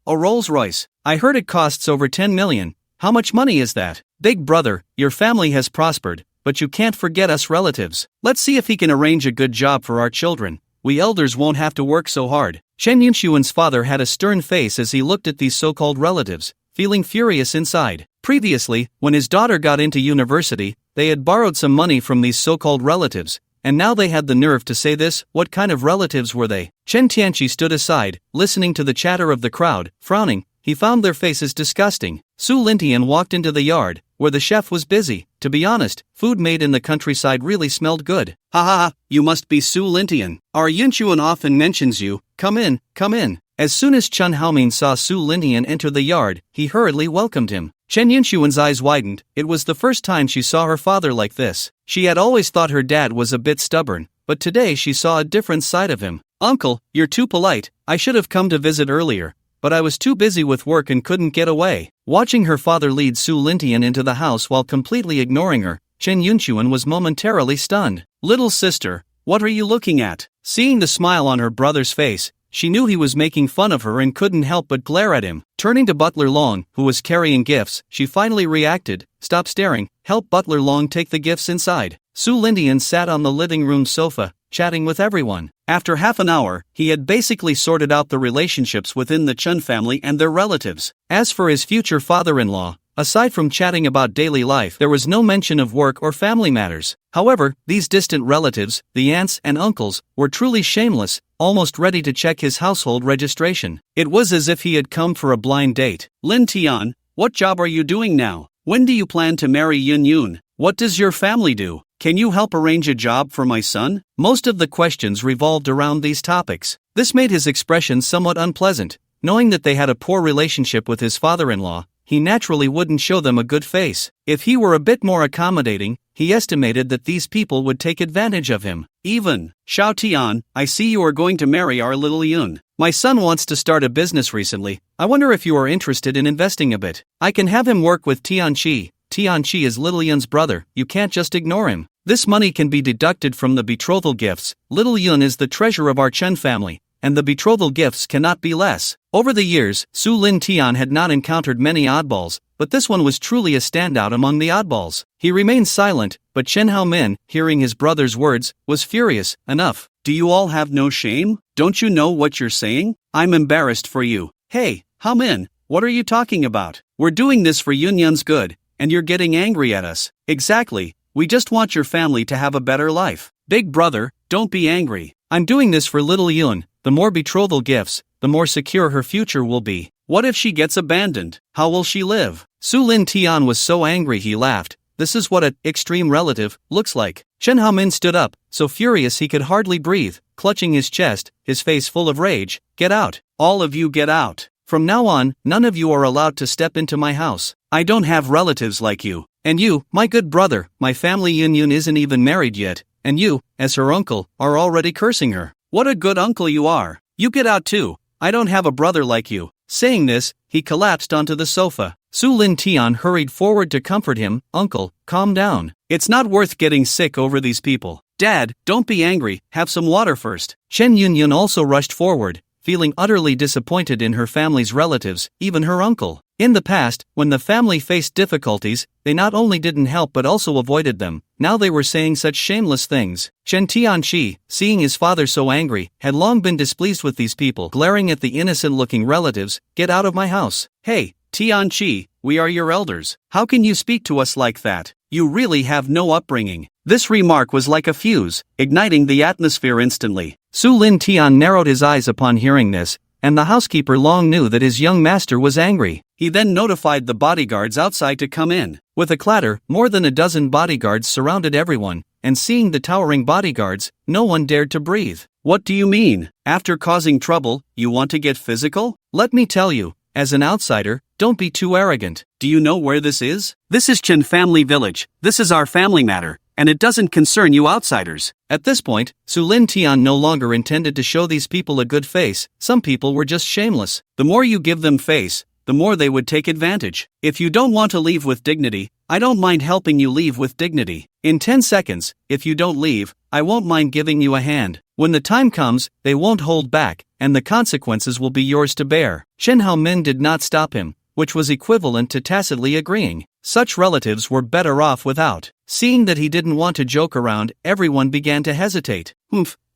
a Rolls Royce. I heard it costs over 10 million. How much money is that? Big brother, your family has prospered, but you can't forget us relatives. Let's see if he can arrange a good job for our children. We elders won't have to work so hard. Chen Yunxuan's father had a stern face as he looked at these so-called relatives, feeling furious inside. Previously, when his daughter got into university, they had borrowed some money from these so-called relatives, and now they had the nerve to say this. What kind of relatives were they? Chen Tianqi stood aside, listening to the chatter of the crowd, frowning. He found their faces disgusting. Su Lingtian walked into the yard, where the chef was busy. To be honest, food made in the countryside really smelled good. Ha ha ha, you must be Su Lingtian. Our Yunxuan often mentions you. Come in, come in. As soon as Chun Haomin saw Su Lintian enter the yard, he hurriedly welcomed him. Chen Yunshuan's eyes widened. It was the first time she saw her father like this. She had always thought her dad was a bit stubborn, but today she saw a different side of him. Uncle, you're too polite. I should have come to visit earlier, but I was too busy with work and couldn't get away. Watching her father lead Su Lintian into the house while completely ignoring her, Chen Yunshuan was momentarily stunned. Little sister, what are you looking at? Seeing the smile on her brother's face, she knew he was making fun of her and couldn't help but glare at him. Turning to Butler Long, who was carrying gifts, she finally reacted. Stop staring, help Butler Long take the gifts inside. Su Lintian sat on the living room sofa, chatting with everyone. After half an hour, he had basically sorted out the relationships within the Chun family and their relatives. As for his future father-in-law, aside from chatting about daily life, there was no mention of work or family matters. However, these distant relatives, the aunts and uncles, were truly shameless, almost ready to check his household registration. It was as if he had come for a blind date. Lin Tian, what job are you doing now? When do you plan to marry Yun Yun? What does your family do? Can you help arrange a job for my son? Most of the questions revolved around these topics. This made his expression somewhat unpleasant. Knowing that they had a poor relationship with his father-in-law, he naturally wouldn't show them a good face. If he were a bit more accommodating, he estimated that these people would take advantage of him. Even, Xiao Tian, I see you are going to marry our little Yun. My son wants to start a business recently. I wonder if you are interested in investing a bit. I can have him work with Tianqi. Tianqi is little Yun's brother, you can't just ignore him. This money can be deducted from the betrothal gifts. Little Yun is the treasure of our Chen family, and the betrothal gifts cannot be less. Over the years, Su Lin Tian had not encountered many oddballs, but this one was truly a standout among the oddballs. He remained silent, but Chen Haomin, hearing his brother's words, was furious. Enough. Do you all have no shame? Don't you know what you're saying? I'm embarrassed for you. Hey, Haomin, what are you talking about? We're doing this for Yun Yun's good, and you're getting angry at us. Exactly. We just want your family to have a better life. Big brother, don't be angry. I'm doing this for little Yun. The more betrothal gifts, the more secure her future will be. What if she gets abandoned? How will she live? Su Lin Tian was so angry he laughed. This is what an extreme relative looks like. Chen Haomin stood up, so furious he could hardly breathe, clutching his chest, his face full of rage. Get out. All of you get out. From now on, none of you are allowed to step into my house. I don't have relatives like you. And you, my good brother, my family Yun Yun isn't even married yet, and you, as her uncle, are already cursing her. What a good uncle you are. You get out too. I don't have a brother like you. Saying this, he collapsed onto the sofa. Su Lin Tian hurried forward to comfort him. Uncle, calm down. It's not worth getting sick over these people. Dad, don't be angry, have some water first. Chen Yun Yun also rushed forward, feeling utterly disappointed in her family's relatives, even her uncle. In the past, when the family faced difficulties, they not only didn't help but also avoided them. Now they were saying such shameless things. Chen Tianqi, seeing his father so angry, had long been displeased with these people, glaring at the innocent-looking relatives. Get out of my house. Hey, Tianqi, we are your elders. How can you speak to us like that? You really have no upbringing. This remark was like a fuse, igniting the atmosphere instantly. Su Lin Tian narrowed his eyes upon hearing this, and the housekeeper Long knew that his young master was angry. He then notified the bodyguards outside to come in. With a clatter, more than a dozen bodyguards surrounded everyone, and seeing the towering bodyguards, no one dared to breathe. What do you mean? After causing trouble, you want to get physical? Let me tell you, as an outsider, don't be too arrogant. Do you know where this is? This is Chen Family Village. This is our family matter, and it doesn't concern you outsiders. At this point, Su Lin Tian no longer intended to show these people a good face. Some people were just shameless. The more you give them face, the more they would take advantage. If you don't want to leave with dignity, I don't mind helping you leave with dignity. In 10 seconds, if you don't leave, I won't mind giving you a hand. When the time comes, they won't hold back, and the consequences will be yours to bear. Chen Haomin did not stop him, which was equivalent to tacitly agreeing. Such relatives were better off without. Seeing that he didn't want to joke around, everyone began to hesitate.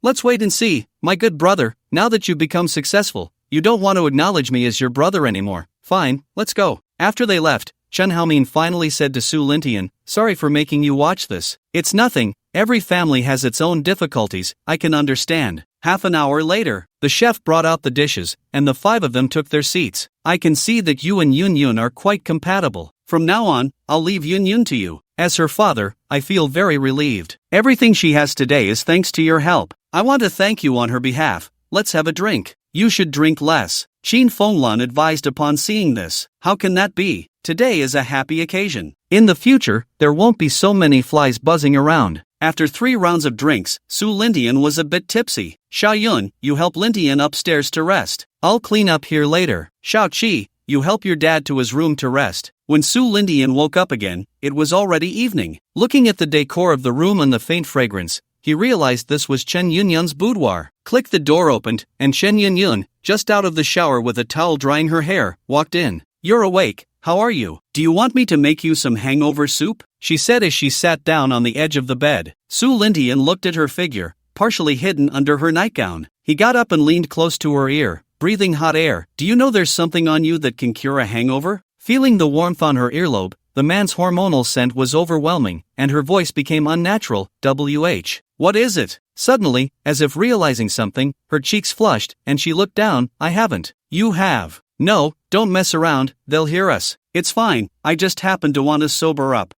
Let's wait and see, my good brother. Now that you've become successful, you don't want to acknowledge me as your brother anymore. Fine, let's go. After they left, Chen Haomin finally said to Su Lintian, sorry for making you watch this. It's nothing, every family has its own difficulties, I can understand. Half an hour later, the chef brought out the dishes, and the 5 of them took their seats. I can see that you and Yun Yun are quite compatible. From now on, I'll leave Yun Yun to you. As her father, I feel very relieved. Everything she has today is thanks to your help. I want to thank you on her behalf. Let's have a drink. You should drink less, Chin Fonglan advised upon seeing this. How can that be? Today is a happy occasion. In the future, there won't be so many flies buzzing around. After 3 rounds of drinks, Su Lindian was a bit tipsy. Xiaoyun, you help Lindian upstairs to rest. I'll clean up here later. Xiaoqi, you help your dad to his room to rest. When Su Lindian woke up again, it was already evening. Looking at the decor of the room and the faint fragrance, he realized this was Chen Yunyun's boudoir. Click, the door opened, and Chen Yunyun, just out of the shower with a towel drying her hair, walked in. You're awake, how are you? Do you want me to make you some hangover soup? She said as she sat down on the edge of the bed. Su Lindian looked at her figure, partially hidden under her nightgown. He got up and leaned close to her ear, breathing hot air. Do you know there's something on you that can cure a hangover? Feeling the warmth on her earlobe, the man's hormonal scent was overwhelming, and her voice became unnatural. WH. What is it? Suddenly, as if realizing something, her cheeks flushed, and she looked down. I haven't. You have. No, don't mess around, they'll hear us. It's fine, I just happen to want to sober up.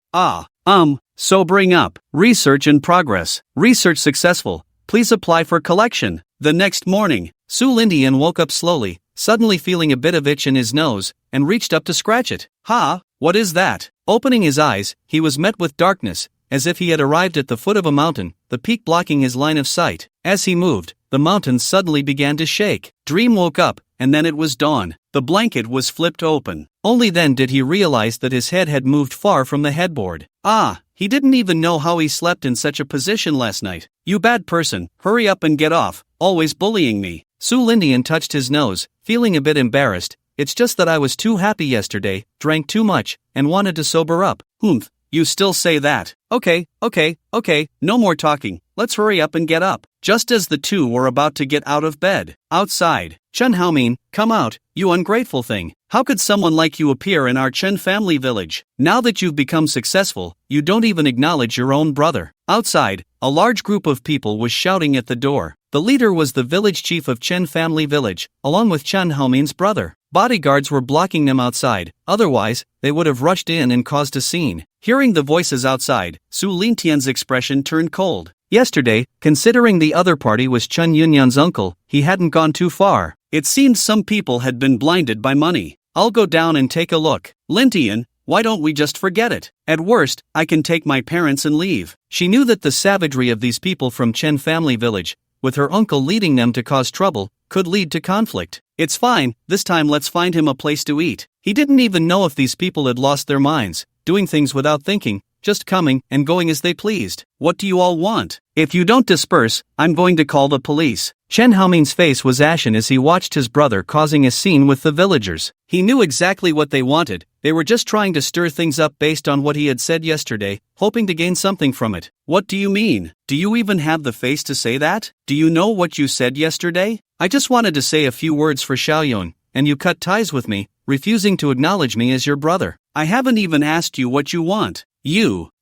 Sobering up. Research in progress. Research successful. Please apply for collection. The next morning, Su Lindian woke up slowly, suddenly feeling a bit of itch in his nose, and reached up to scratch it. What is that? Opening his eyes, he was met with darkness, as if he had arrived at the foot of a mountain, the peak blocking his line of sight. As he moved, the mountain suddenly began to shake. Dream woke up, and then it was dawn. The blanket was flipped open. Only then did he realize that his head had moved far from the headboard. He didn't even know how he slept in such a position last night. You bad person, hurry up and get off, always bullying me. Su Lindian touched his nose, feeling a bit embarrassed. It's just that I was too happy yesterday, drank too much, and wanted to sober up. You still say that? Okay, no more talking, let's hurry up and get up. Just as the two were about to get out of bed, outside, Chen Haomin, come out, you ungrateful thing. How could someone like you appear in our Chen family village? Now that you've become successful, you don't even acknowledge your own brother. Outside, a large group of people was shouting at the door. The leader was the village chief of Chen family village, along with Chen Haomin's brother. Bodyguards were blocking them outside, otherwise, they would have rushed in and caused a scene. Hearing the voices outside, Su Lintian's expression turned cold. Yesterday, considering the other party was Chen Yunyun's uncle, he hadn't gone too far. It seemed some people had been blinded by money. I'll go down and take a look. Lintian, why don't we just forget it? At worst, I can take my parents and leave. She knew that the savagery of these people from Chen family village, with her uncle leading them to cause trouble, could lead to conflict. It's fine, this time let's find him a place to eat. He didn't even know if these people had lost their minds, doing things without thinking, just coming and going as they pleased. What do you all want? If you don't disperse, I'm going to call the police. Chen Haomin's face was ashen as he watched his brother causing a scene with the villagers. He knew exactly what they wanted. They were just trying to stir things up based on what he had said yesterday, hoping to gain something from it. What do you mean? Do you even have the face to say that? Do you know what you said yesterday? I just wanted to say a few words for Xiaoyun, and you cut ties with me, refusing to acknowledge me as your brother. I haven't even asked you what you want.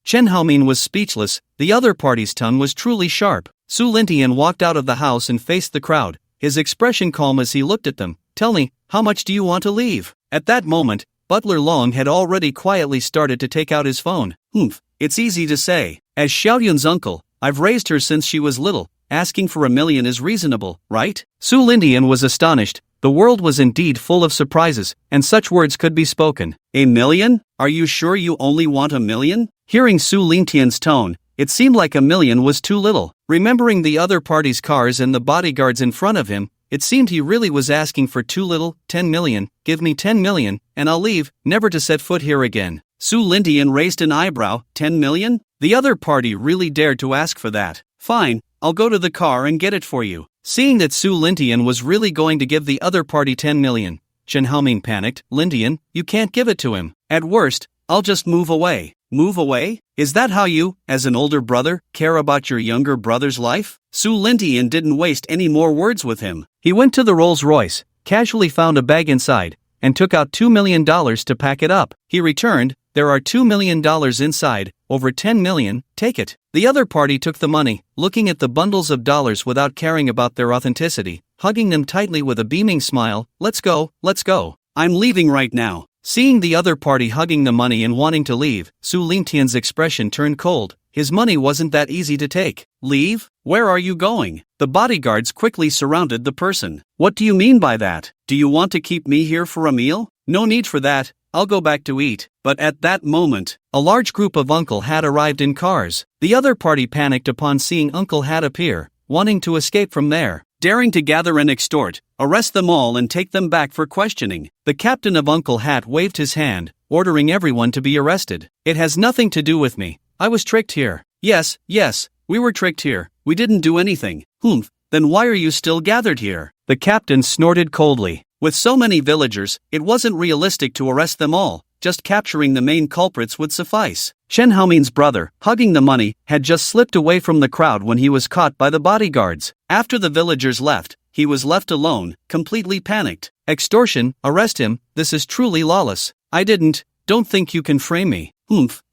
Chen Haomin was speechless. The other party's tongue was truly sharp. Su Lintian walked out of the house and faced the crowd, his expression calm as he looked at them. Tell me, how much do you want to leave? At that moment, Butler Long had already quietly started to take out his phone. It's easy to say. As Xiaoyun's uncle, I've raised her since she was little. Asking for $1 million is reasonable, right? Su Lindian was astonished. The world was indeed full of surprises, and such words could be spoken. $1 million? Are you sure you only want $1 million? Hearing Su Lintian's tone, it seemed like $1 million was too little. Remembering the other party's cars and the bodyguards in front of him, it seemed he really was asking for too little. 10 million, give me 10 million, and I'll leave, never to set foot here again. Su Lindian raised an eyebrow. 10 million? The other party really dared to ask for that. Fine, I'll go to the car and get it for you. Seeing that Su Lindian was really going to give the other party 10 million, Chen Haomin panicked. Lindian, you can't give it to him. At worst, I'll just move away. Move away? Is that how you, as an older brother, care about your younger brother's life? Su Lindian didn't waste any more words with him. He went to the Rolls-Royce, casually found a bag inside, and took out $2 million to pack it up. He returned. There are $2 million inside, over 10 million, take it. The other party took the money, looking at the bundles of dollars without caring about their authenticity, hugging them tightly with a beaming smile. Let's go, let's go. I'm leaving right now. Seeing the other party hugging the money and wanting to leave, Su Lingtian's expression turned cold. His money wasn't that easy to take. Leave? Where are you going? The bodyguards quickly surrounded the person. What do you mean by that? Do you want to keep me here for a meal? No need for that. I'll go back to eat. But at that moment, a large group of Uncle Hat arrived in cars. The other party panicked upon seeing Uncle Hat appear, wanting to escape from there. Daring to gather and extort, arrest them all and take them back for questioning. The captain of Uncle Hat waved his hand, ordering everyone to be arrested. It has nothing to do with me. I was tricked here. Yes, we were tricked here. We didn't do anything. Then why are you still gathered here? The captain snorted coldly. With so many villagers, it wasn't realistic to arrest them all. Just capturing the main culprits would suffice. Chen Haomin's brother, hugging the money, had just slipped away from the crowd when he was caught by the bodyguards. After the villagers left, he was left alone, completely panicked. Extortion, arrest him, this is truly lawless. Don't think you can frame me.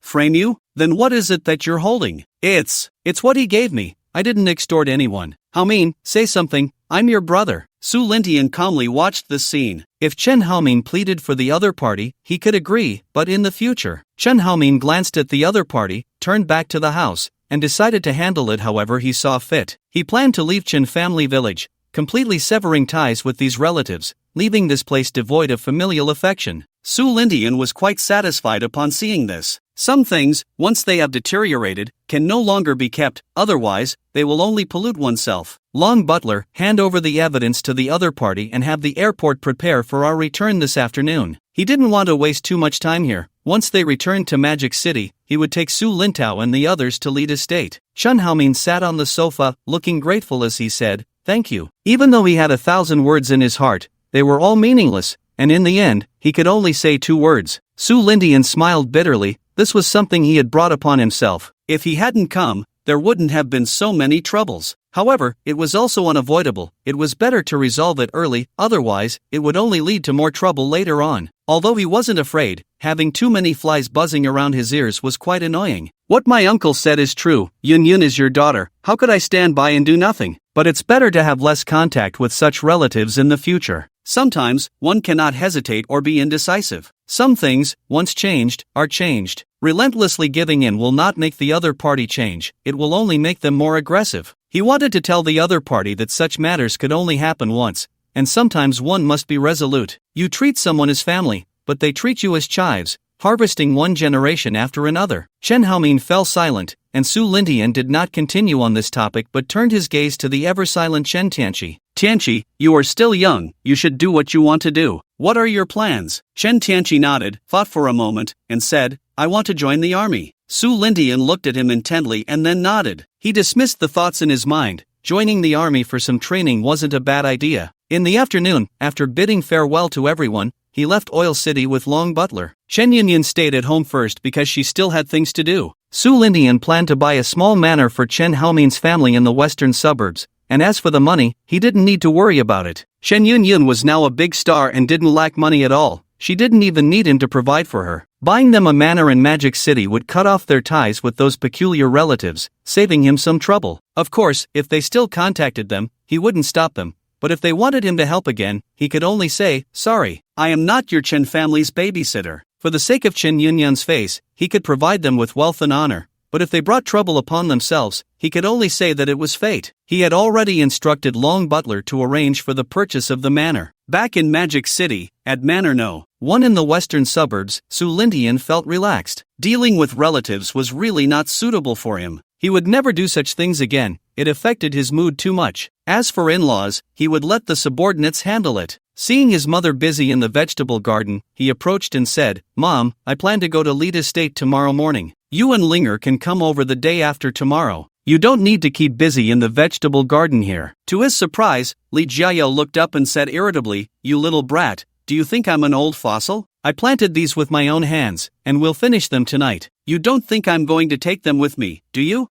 Frame you? Then what is it that you're holding? It's what he gave me. I didn't extort anyone. Haomin, say something, I'm your brother. Su Lingtian calmly watched this scene. If Chen Haomin pleaded for the other party, he could agree, but in the future. Chen Haomin glanced at the other party, turned back to the house, and decided to handle it however he saw fit. He planned to leave Chen family village, completely severing ties with these relatives, leaving this place devoid of familial affection. Su Lingtian was quite satisfied upon seeing this. Some things, once they have deteriorated, can no longer be kept, otherwise, they will only pollute oneself. Long Butler, hand over the evidence to the other party and have the airport prepare for our return this afternoon. He didn't want to waste too much time here. Once they returned to Magic City, he would take Su Lintao and the others to lead his state. Chen Haomin sat on the sofa, looking grateful as he said, "Thank you." Even though he had 1,000 words in his heart, they were all meaningless, and in the end, he could only say 2 words. Su Lingtian smiled bitterly. This was something he had brought upon himself. If he hadn't come, there wouldn't have been so many troubles. However, it was also unavoidable. It was better to resolve it early, otherwise, it would only lead to more trouble later on. Although he wasn't afraid, having too many flies buzzing around his ears was quite annoying. What my uncle said is true. Yun Yun is your daughter. How could I stand by and do nothing? But it's better to have less contact with such relatives in the future. Sometimes, one cannot hesitate or be indecisive. Some things, once changed, are changed. Relentlessly giving in will not make the other party change, it will only make them more aggressive. He wanted to tell the other party that such matters could only happen once, and sometimes one must be resolute. You treat someone as family, but they treat you as chives, harvesting one generation after another. Chen Haomin fell silent, and Su Lingtian did not continue on this topic but turned his gaze to the ever-silent Chen Tianqi. Tianqi, you are still young, you should do what you want to do. What are your plans? Chen Tianqi nodded, thought for a moment, and said, I want to join the army. Su Lingtian looked at him intently and then nodded. He dismissed the thoughts in his mind. Joining the army for some training wasn't a bad idea. In the afternoon, after bidding farewell to everyone, he left Oil City with Long Butler. Chen Yunyan stayed at home first because she still had things to do. Su Lingtian planned to buy a small manor for Chen Haomin's family in the western suburbs, and as for the money, he didn't need to worry about it. Chen Yunyan was now a big star and didn't lack money at all. She didn't even need him to provide for her. Buying them a manor in Magic City would cut off their ties with those peculiar relatives, saving him some trouble. Of course, if they still contacted them, he wouldn't stop them. But if they wanted him to help again, he could only say, sorry, I am not your Chen family's babysitter. For the sake of Chen Yunyan's face, he could provide them with wealth and honor. But if they brought trouble upon themselves, he could only say that it was fate. He had already instructed Long Butler to arrange for the purchase of the manor. Back in Magic City, at Manor No. 1 in the western suburbs, Su Lingtian felt relaxed. Dealing with relatives was really not suitable for him. He would never do such things again, it affected his mood too much. As for in-laws, he would let the subordinates handle it. Seeing his mother busy in the vegetable garden, he approached and said, Mom, I plan to go to Lita's estate tomorrow morning. You and Linger can come over the day after tomorrow. You don't need to keep busy in the vegetable garden here. To his surprise, Li Jiao looked up and said irritably, You little brat, do you think I'm an old fossil? I planted these with my own hands, and will finish them tonight. You don't think I'm going to take them with me, do you?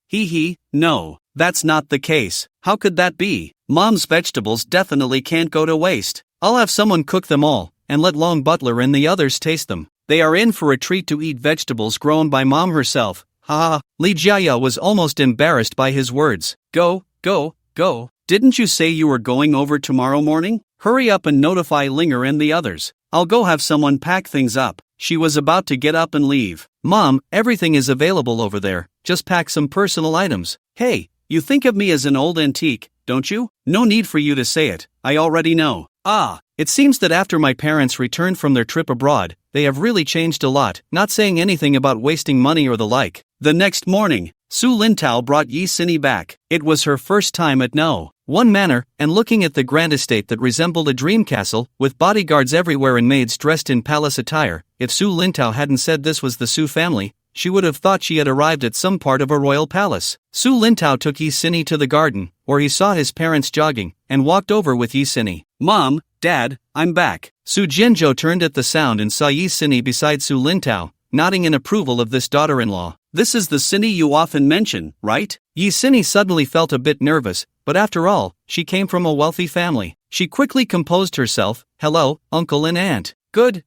No, that's not the case. How could that be? Mom's vegetables definitely can't go to waste. I'll have someone cook them all, and let Long Butler and the others taste them. They are in for a treat to eat vegetables grown by Mom herself. Ha! Li Jiao was almost embarrassed by his words. Go. Didn't you say you were going over tomorrow morning? Hurry up and notify Linger and the others. I'll go have someone pack things up. She was about to get up and leave. Mom, everything is available over there, just pack some personal items. Hey, you think of me as an old antique, don't you? No need for you to say it, I already know. It seems that after my parents returned from their trip abroad, they have really changed a lot, not saying anything about wasting money or the like. The next morning, Su Lintao brought Yi Sinny back. It was her first time at one manor, and looking at the grand estate that resembled a dream castle, with bodyguards everywhere and maids dressed in palace attire. If Su Lintao hadn't said this was the Su family, she would have thought she had arrived at some part of a royal palace. Su Lintao took Yi Sinny to the garden, where he saw his parents jogging, and walked over with Yi Sinny. Mom, Dad, I'm back. Su Jianzhou turned at the sound and saw Yi Sinny beside Su Lintao, nodding in approval of this daughter-in-law. This is the Sinny you often mention, right? Yi Sinny suddenly felt a bit nervous, but after all, she came from a wealthy family. She quickly composed herself. Hello, uncle and aunt. Good,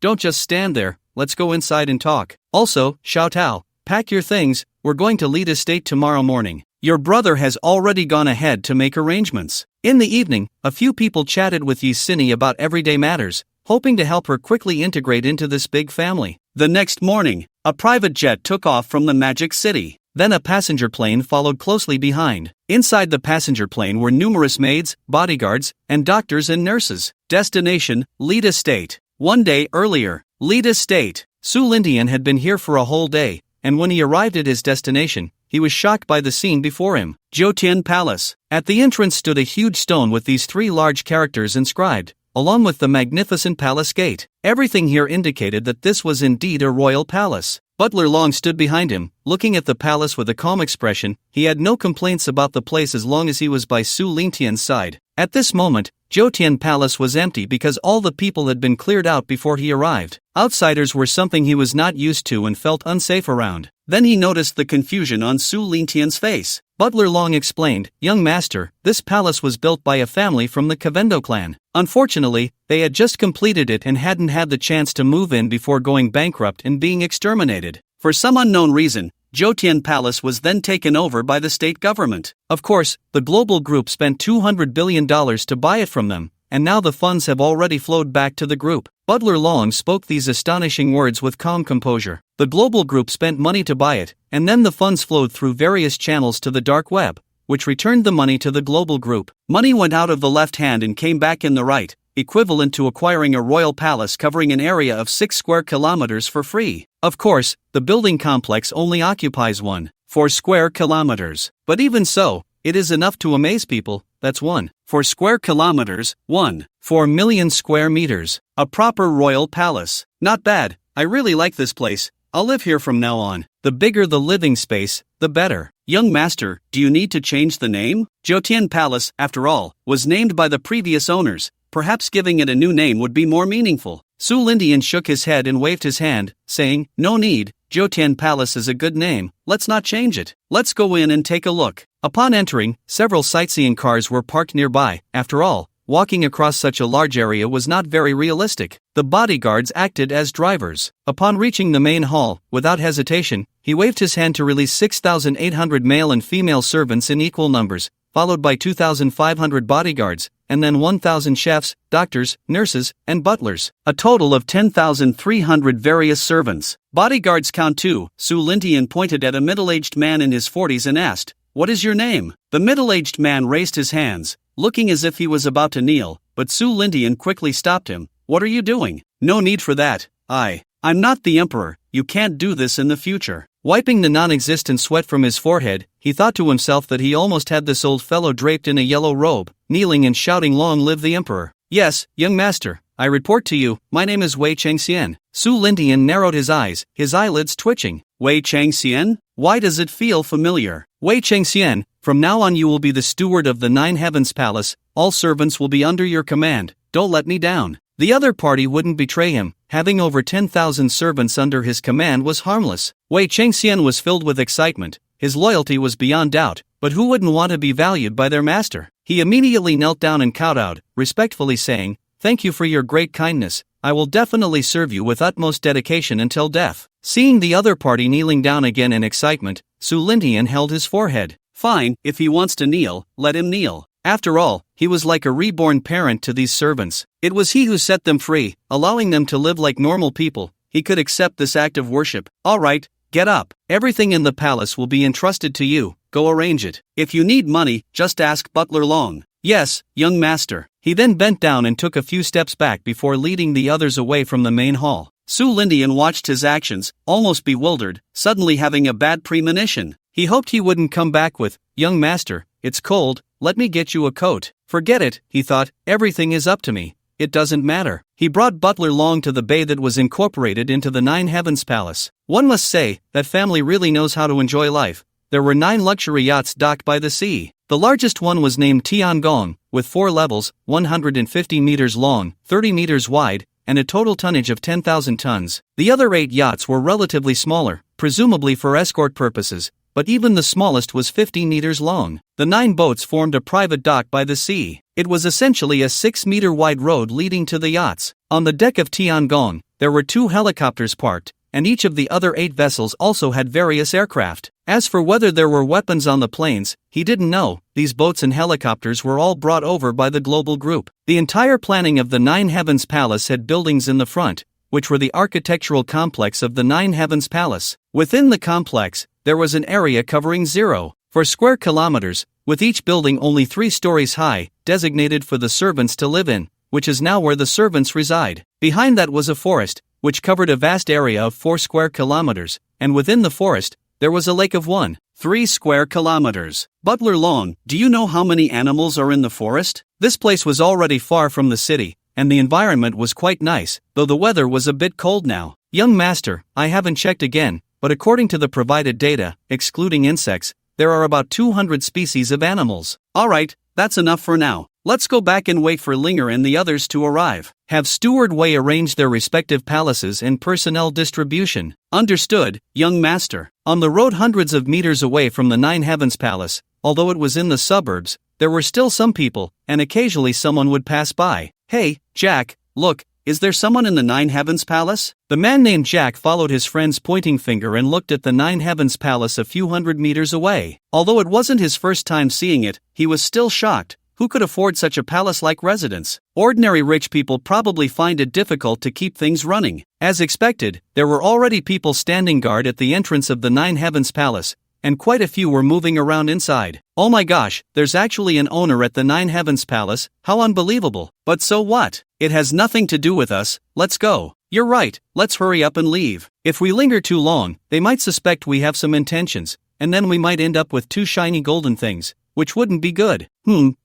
don't just stand there, let's go inside and talk. Also, Xiao Tao, pack your things, we're going to lead estate tomorrow morning. Your brother has already gone ahead to make arrangements. In the evening, a few people chatted with Yi Sinny about everyday matters, hoping to help her quickly integrate into this big family. The next morning, a private jet took off from the Magic City. Then a passenger plane followed closely behind. Inside the passenger plane were numerous maids, bodyguards, and doctors and nurses. Destination, Lead Estate. One day earlier, Lead Estate. Su Lindian had been here for a whole day, and when he arrived at his destination, he was shocked by the scene before him. Jiutian Palace. At the entrance stood a huge stone with these three large characters inscribed, along with the magnificent palace gate. Everything here indicated that this was indeed a royal palace. Butler Long stood behind him, looking at the palace with a calm expression. He had no complaints about the place as long as he was by Su Lingtian's side. At this moment, Jiutian Palace was empty because all the people had been cleared out before he arrived. Outsiders were something he was not used to and felt unsafe around. Then he noticed the confusion on Su Lingtian's face. Butler Long explained, "Young master, this palace was built by a family from the Kavendo clan. Unfortunately, they had just completed it and hadn't had the chance to move in before going bankrupt and being exterminated. For some unknown reason, Jiutian Palace was then taken over by the state government. Of course, the global group spent $200 billion to buy it from them, and now the funds have already flowed back to the group." Butler Long spoke these astonishing words with calm composure. The global group spent money to buy it, and then the funds flowed through various channels to the dark web, which returned the money to the global group. Money went out of the left hand and came back in the right, equivalent to acquiring a royal palace covering an area of 6 square kilometers for free. Of course, the building complex only occupies 4 square kilometers. But even so, it is enough to amaze people. That's 4 square kilometers, 4 million square meters. A proper royal palace. Not bad, I really like this place. I'll live here from now on. The bigger the living space, the better. Young master, do you need to change the name? Jiutian Palace, after all, was named by the previous owners. Perhaps giving it a new name would be more meaningful. Su Lindian shook his head and waved his hand, saying, "No need, Jiutian Palace is a good name, let's not change it. Let's go in and take a look." Upon entering, several sightseeing cars were parked nearby. After all, walking across such a large area was not very realistic. The bodyguards acted as drivers. Upon reaching the main hall, without hesitation, he waved his hand to release 6,800 male and female servants in equal numbers, followed by 2,500 bodyguards, and then 1,000 chefs, doctors, nurses, and butlers. A total of 10,300 various servants. Bodyguards count too. Su Lindian pointed at a middle-aged man in his 40s and asked, "What is your name?" The middle-aged man raised his hands, looking as if he was about to kneel, but Su Lindian quickly stopped him. "What are you doing? No need for that. I'm not the emperor, you can't do this in the future." Wiping the non-existent sweat from his forehead, he thought to himself that he almost had this old fellow draped in a yellow robe, kneeling and shouting, "Long live the emperor." "Yes, young master, I report to you, my name is Wei Changxian." Su Lindian narrowed his eyes, his eyelids twitching. "Wei Changxian? Why does it feel familiar?" "Wei Changxian, from now on you will be the steward of the Nine Heavens Palace, all servants will be under your command, don't let me down." The other party wouldn't betray him, having over 10,000 servants under his command was harmless. Wei Changxian was filled with excitement, his loyalty was beyond doubt, but who wouldn't want to be valued by their master? He immediately knelt down and kowtowed, respectfully saying, "Thank you for your great kindness, I will definitely serve you with utmost dedication until death." Seeing the other party kneeling down again in excitement, Su Lindian held his forehead. Fine, if he wants to kneel, let him kneel. After all, he was like a reborn parent to these servants. It was he who set them free, allowing them to live like normal people. He could accept this act of worship. Alright, get up. Everything in the palace will be entrusted to you, go arrange it. If you need money, just ask Butler Long. Yes, young master. He then bent down and took a few steps back before leading the others away from the main hall. Su Lindian watched his actions, almost bewildered, suddenly having a bad premonition. He hoped he wouldn't come back with, "Young master, it's cold, let me get you a coat." Forget it, he thought, everything is up to me. It doesn't matter. He brought Butler Long to the bay that was incorporated into the Nine Heavens Palace. One must say, that family really knows how to enjoy life. There were 9 luxury yachts docked by the sea. The largest one was named Tiangong, with 4 levels, 150 meters long, 30 meters wide, and a total tonnage of 10,000 tons. The other 8 yachts were relatively smaller, presumably for escort purposes, but even the smallest was 15 meters long. The 9 boats formed a private dock by the sea. It was essentially a 6-meter wide road leading to the yachts. On the deck of Tiangong, there were 2 helicopters parked, and each of the other 8 vessels also had various aircraft. As for whether there were weapons on the planes, he didn't know. These boats and helicopters were all brought over by the global group. The entire planning of the Nine Heavens Palace had buildings in the front, which were the architectural complex of the Nine Heavens Palace. Within the complex, there was an area covering 0 square kilometers, with each building only 3 stories high, designated for the servants to live in, which is now where the servants reside. Behind that was a forest, which covered a vast area of 4 square kilometers, and within the forest, there was a lake of 1.3 square kilometers. Butler Long, do you know how many animals are in the forest? This place was already far from the city, and the environment was quite nice, though the weather was a bit cold now. Young master, I haven't checked again, but according to the provided data, excluding insects, there are about 200 species of animals. Alright, that's enough for now. Let's go back and wait for Linger and the others to arrive. Have Steward Wei arrange their respective palaces and personnel distribution. Understood, young master. On the road hundreds of meters away from the Nine Heavens Palace, although it was in the suburbs, there were still some people, and occasionally someone would pass by. Hey, Jack, look, is there someone in the Nine Heavens Palace? The man named Jack followed his friend's pointing finger and looked at the Nine Heavens Palace a few hundred meters away. Although it wasn't his first time seeing it, he was still shocked. Who could afford such a palace-like residence? Ordinary rich people probably find it difficult to keep things running. As expected, there were already people standing guard at the entrance of the Nine Heavens Palace, and quite a few were moving around inside. Oh my gosh, there's actually an owner at the Nine Heavens Palace, how unbelievable. But so what? It has nothing to do with us, let's go. You're right, let's hurry up and leave. If we linger too long, they might suspect we have some intentions, and then we might end up with 2 shiny golden things, which wouldn't be good.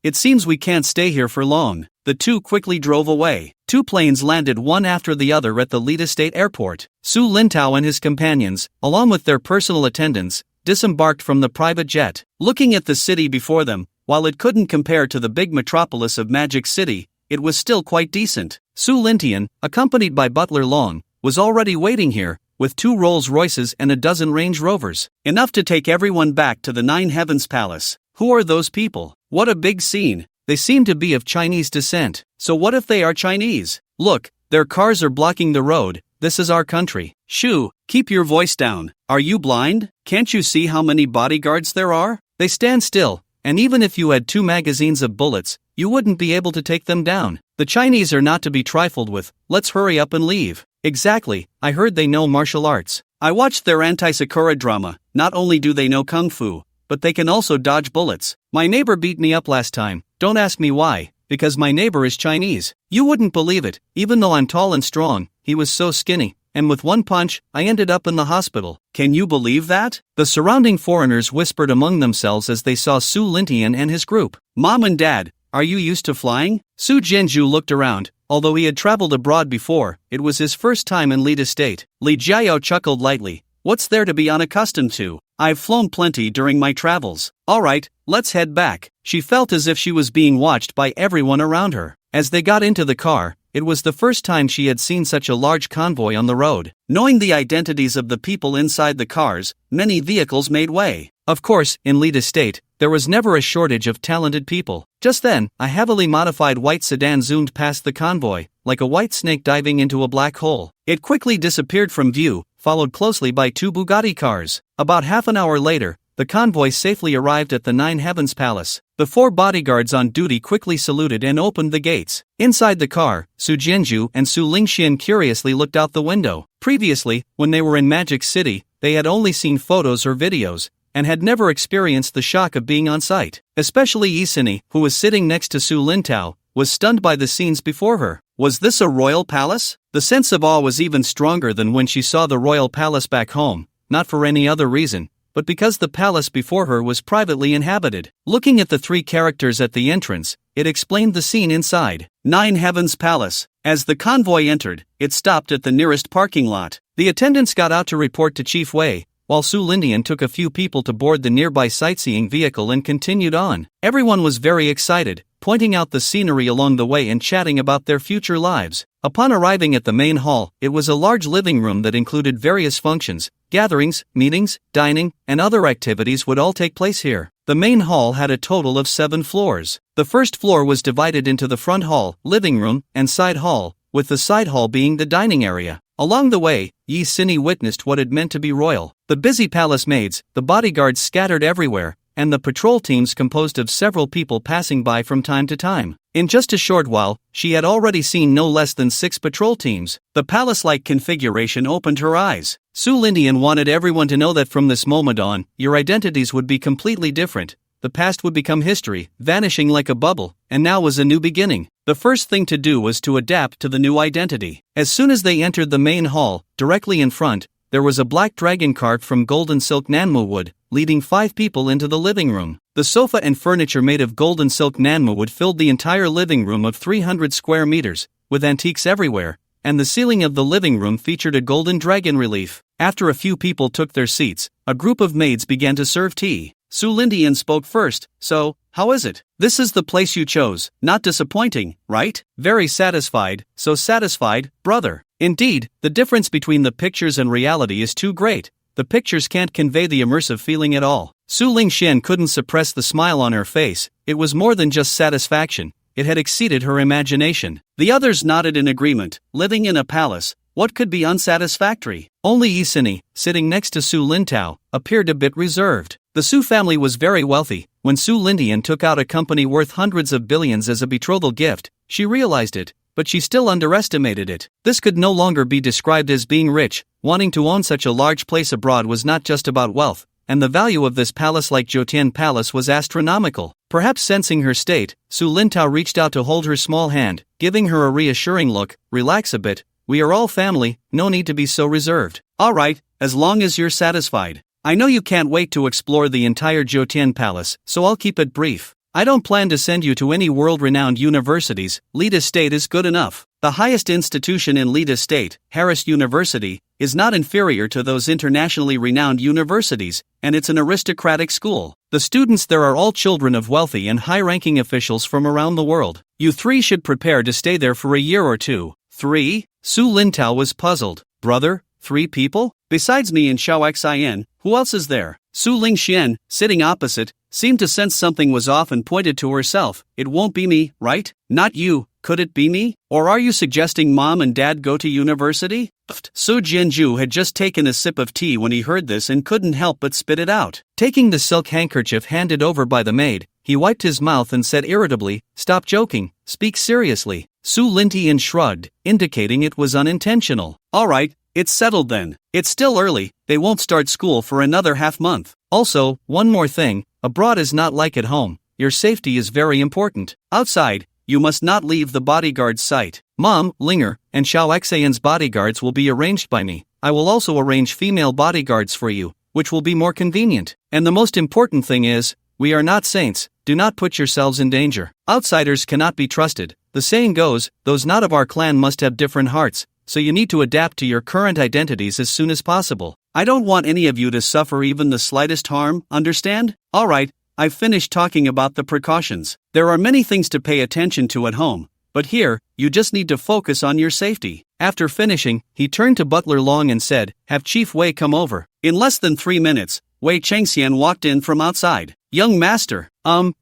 It seems we can't stay here for long. The 2 quickly drove away. 2 planes landed one after the other at the Lida State Airport. Su Lintao and his companions, along with their personal attendants, disembarked from the private jet. Looking at the city before them, while it couldn't compare to the big metropolis of Magic City, it was still quite decent. Su Lintian, accompanied by Butler Long, was already waiting here, with 2 Rolls-Royces and a dozen Range Rovers. Enough to take everyone back to the Nine Heavens Palace. Who are those people? What a big scene. They seem to be of Chinese descent. So what if they are Chinese? Look, their cars are blocking the road. This is our country. Shoo, keep your voice down. Are you blind? Can't you see how many bodyguards there are? They stand still, and even if you had 2 magazines of bullets, you wouldn't be able to take them down. The Chinese are not to be trifled with. Let's hurry up and leave. Exactly, I heard they know martial arts. I watched their anti-Sakura drama. Not only do they know kung fu, but they can also dodge bullets. My neighbor beat me up last time. Don't ask me why, because my neighbor is Chinese. You wouldn't believe it, even though I'm tall and strong, he was so skinny, and with 1 punch, I ended up in the hospital. Can you believe that? The surrounding foreigners whispered among themselves as they saw Su Lintian and his group. Mom and Dad, are you used to flying? Su Jianzhu looked around. Although he had traveled abroad before, it was his first time in Lida State. Li Jiao chuckled lightly. What's there to be unaccustomed to? I've flown plenty during my travels. Alright, let's head back. She felt as if she was being watched by everyone around her. As they got into the car, it was the first time she had seen such a large convoy on the road. Knowing the identities of the people inside the cars, many vehicles made way. Of course, in Lida State, there was never a shortage of talented people. Just then, a heavily modified white sedan zoomed past the convoy, like a white snake diving into a black hole. It quickly disappeared from view, followed closely by 2 Bugatti cars. About half an hour later, the convoy safely arrived at the Nine Heavens Palace. The 4 bodyguards on duty quickly saluted and opened the gates. Inside the car, Su Jianju and Su Lingxian curiously looked out the window. Previously, when they were in Magic City, they had only seen photos or videos, and had never experienced the shock of being on site. Especially Yisini, who was sitting next to Su Lintao, was stunned by the scenes before her. Was this a royal palace? The sense of awe was even stronger than when she saw the royal palace back home, not for any other reason, but because the palace before her was privately inhabited. Looking at the 3 characters at the entrance, it explained the scene inside. Nine Heavens Palace. As the convoy entered, it stopped at the nearest parking lot. The attendants got out to report to Chief Wei, while Su Lindian took a few people to board the nearby sightseeing vehicle and continued on. Everyone was very excited, pointing out the scenery along the way and chatting about their future lives. Upon arriving at the main hall, it was a large living room that included various functions, gatherings, meetings, dining, and other activities would all take place here. The main hall had a total of 7 floors. The first floor was divided into the front hall, living room, and side hall, with the side hall being the dining area. Along the way, Yi Sini witnessed what it meant to be royal. The busy palace maids, the bodyguards scattered everywhere, and the patrol teams composed of several people passing by from time to time. In just a short while, she had already seen no less than 6 patrol teams. The palace-like configuration opened her eyes. Su Lindian wanted everyone to know that from this moment on, your identities would be completely different. The past would become history, vanishing like a bubble, and now was a new beginning. The first thing to do was to adapt to the new identity. As soon as they entered the main hall, directly in front, there was a black dragon cart from golden silk Nanmu wood, leading 5 people into the living room. The sofa and furniture made of golden silk Nanmu wood filled the entire living room of 300 square meters, with antiques everywhere, and the ceiling of the living room featured a golden dragon relief. After a few people took their seats, a group of maids began to serve tea. Su Lindian spoke first. So, how is it? This is the place you chose. Not disappointing, right? Very satisfied, so satisfied, brother. Indeed, the difference between the pictures and reality is too great. The pictures can't convey the immersive feeling at all. Su Lingxian couldn't suppress the smile on her face. It was more than just satisfaction. It had exceeded her imagination. The others nodded in agreement. Living in a palace, what could be unsatisfactory? Only Yisini, sitting next to Su Lintao, appeared a bit reserved. The Su family was very wealthy. When Su Lindian took out a company worth hundreds of billions as a betrothal gift, she realized it, but she still underestimated it. This could no longer be described as being rich. Wanting to own such a large place abroad was not just about wealth, and the value of this palace like Jotian Palace was astronomical. Perhaps sensing her state, Su Lintao reached out to hold her small hand, giving her a reassuring look. Relax a bit, we are all family, no need to be so reserved. Alright, as long as you're satisfied. I know you can't wait to explore the entire Jotian Palace, so I'll keep it brief. I don't plan to send you to any world-renowned universities. Lida State is good enough. The highest institution in Lida State, Harris University, is not inferior to those internationally renowned universities, and it's an aristocratic school. The students there are all children of wealthy and high-ranking officials from around the world. You 3 should prepare to stay there for a year or 2. 3? Su Lintao was puzzled. Brother, 3 people? Besides me and Xiao Xian, who else is there? Su Lingxian, sitting opposite, seemed to sense something was off and pointed to herself. It won't be me, right? Not you. Could it be me? Or are you suggesting mom and dad go to university? Su Jianju had just taken a sip of tea when he heard this and couldn't help but spit it out. Taking the silk handkerchief handed over by the maid, he wiped his mouth and said irritably, "Stop joking, speak seriously." Su Lintian shrugged, indicating it was unintentional. Alright, it's settled then. It's still early, they won't start school for another half-month. Also, one more thing, abroad is not like at home. Your safety is very important. Outside, you must not leave the bodyguard's sight. Mom, Linger, and Xiao Xian's bodyguards will be arranged by me. I will also arrange female bodyguards for you, which will be more convenient. And the most important thing is, we are not saints, do not put yourselves in danger. Outsiders cannot be trusted. The saying goes, those not of our clan must have different hearts, so you need to adapt to your current identities as soon as possible. I don't want any of you to suffer even the slightest harm, understand? Alright, I've finished talking about the precautions. There are many things to pay attention to at home, but here, you just need to focus on your safety. After finishing, he turned to Butler Long and said, "Have Chief Wei come over." In less than 3 minutes, Wei Chengxian walked in from outside. "Young master,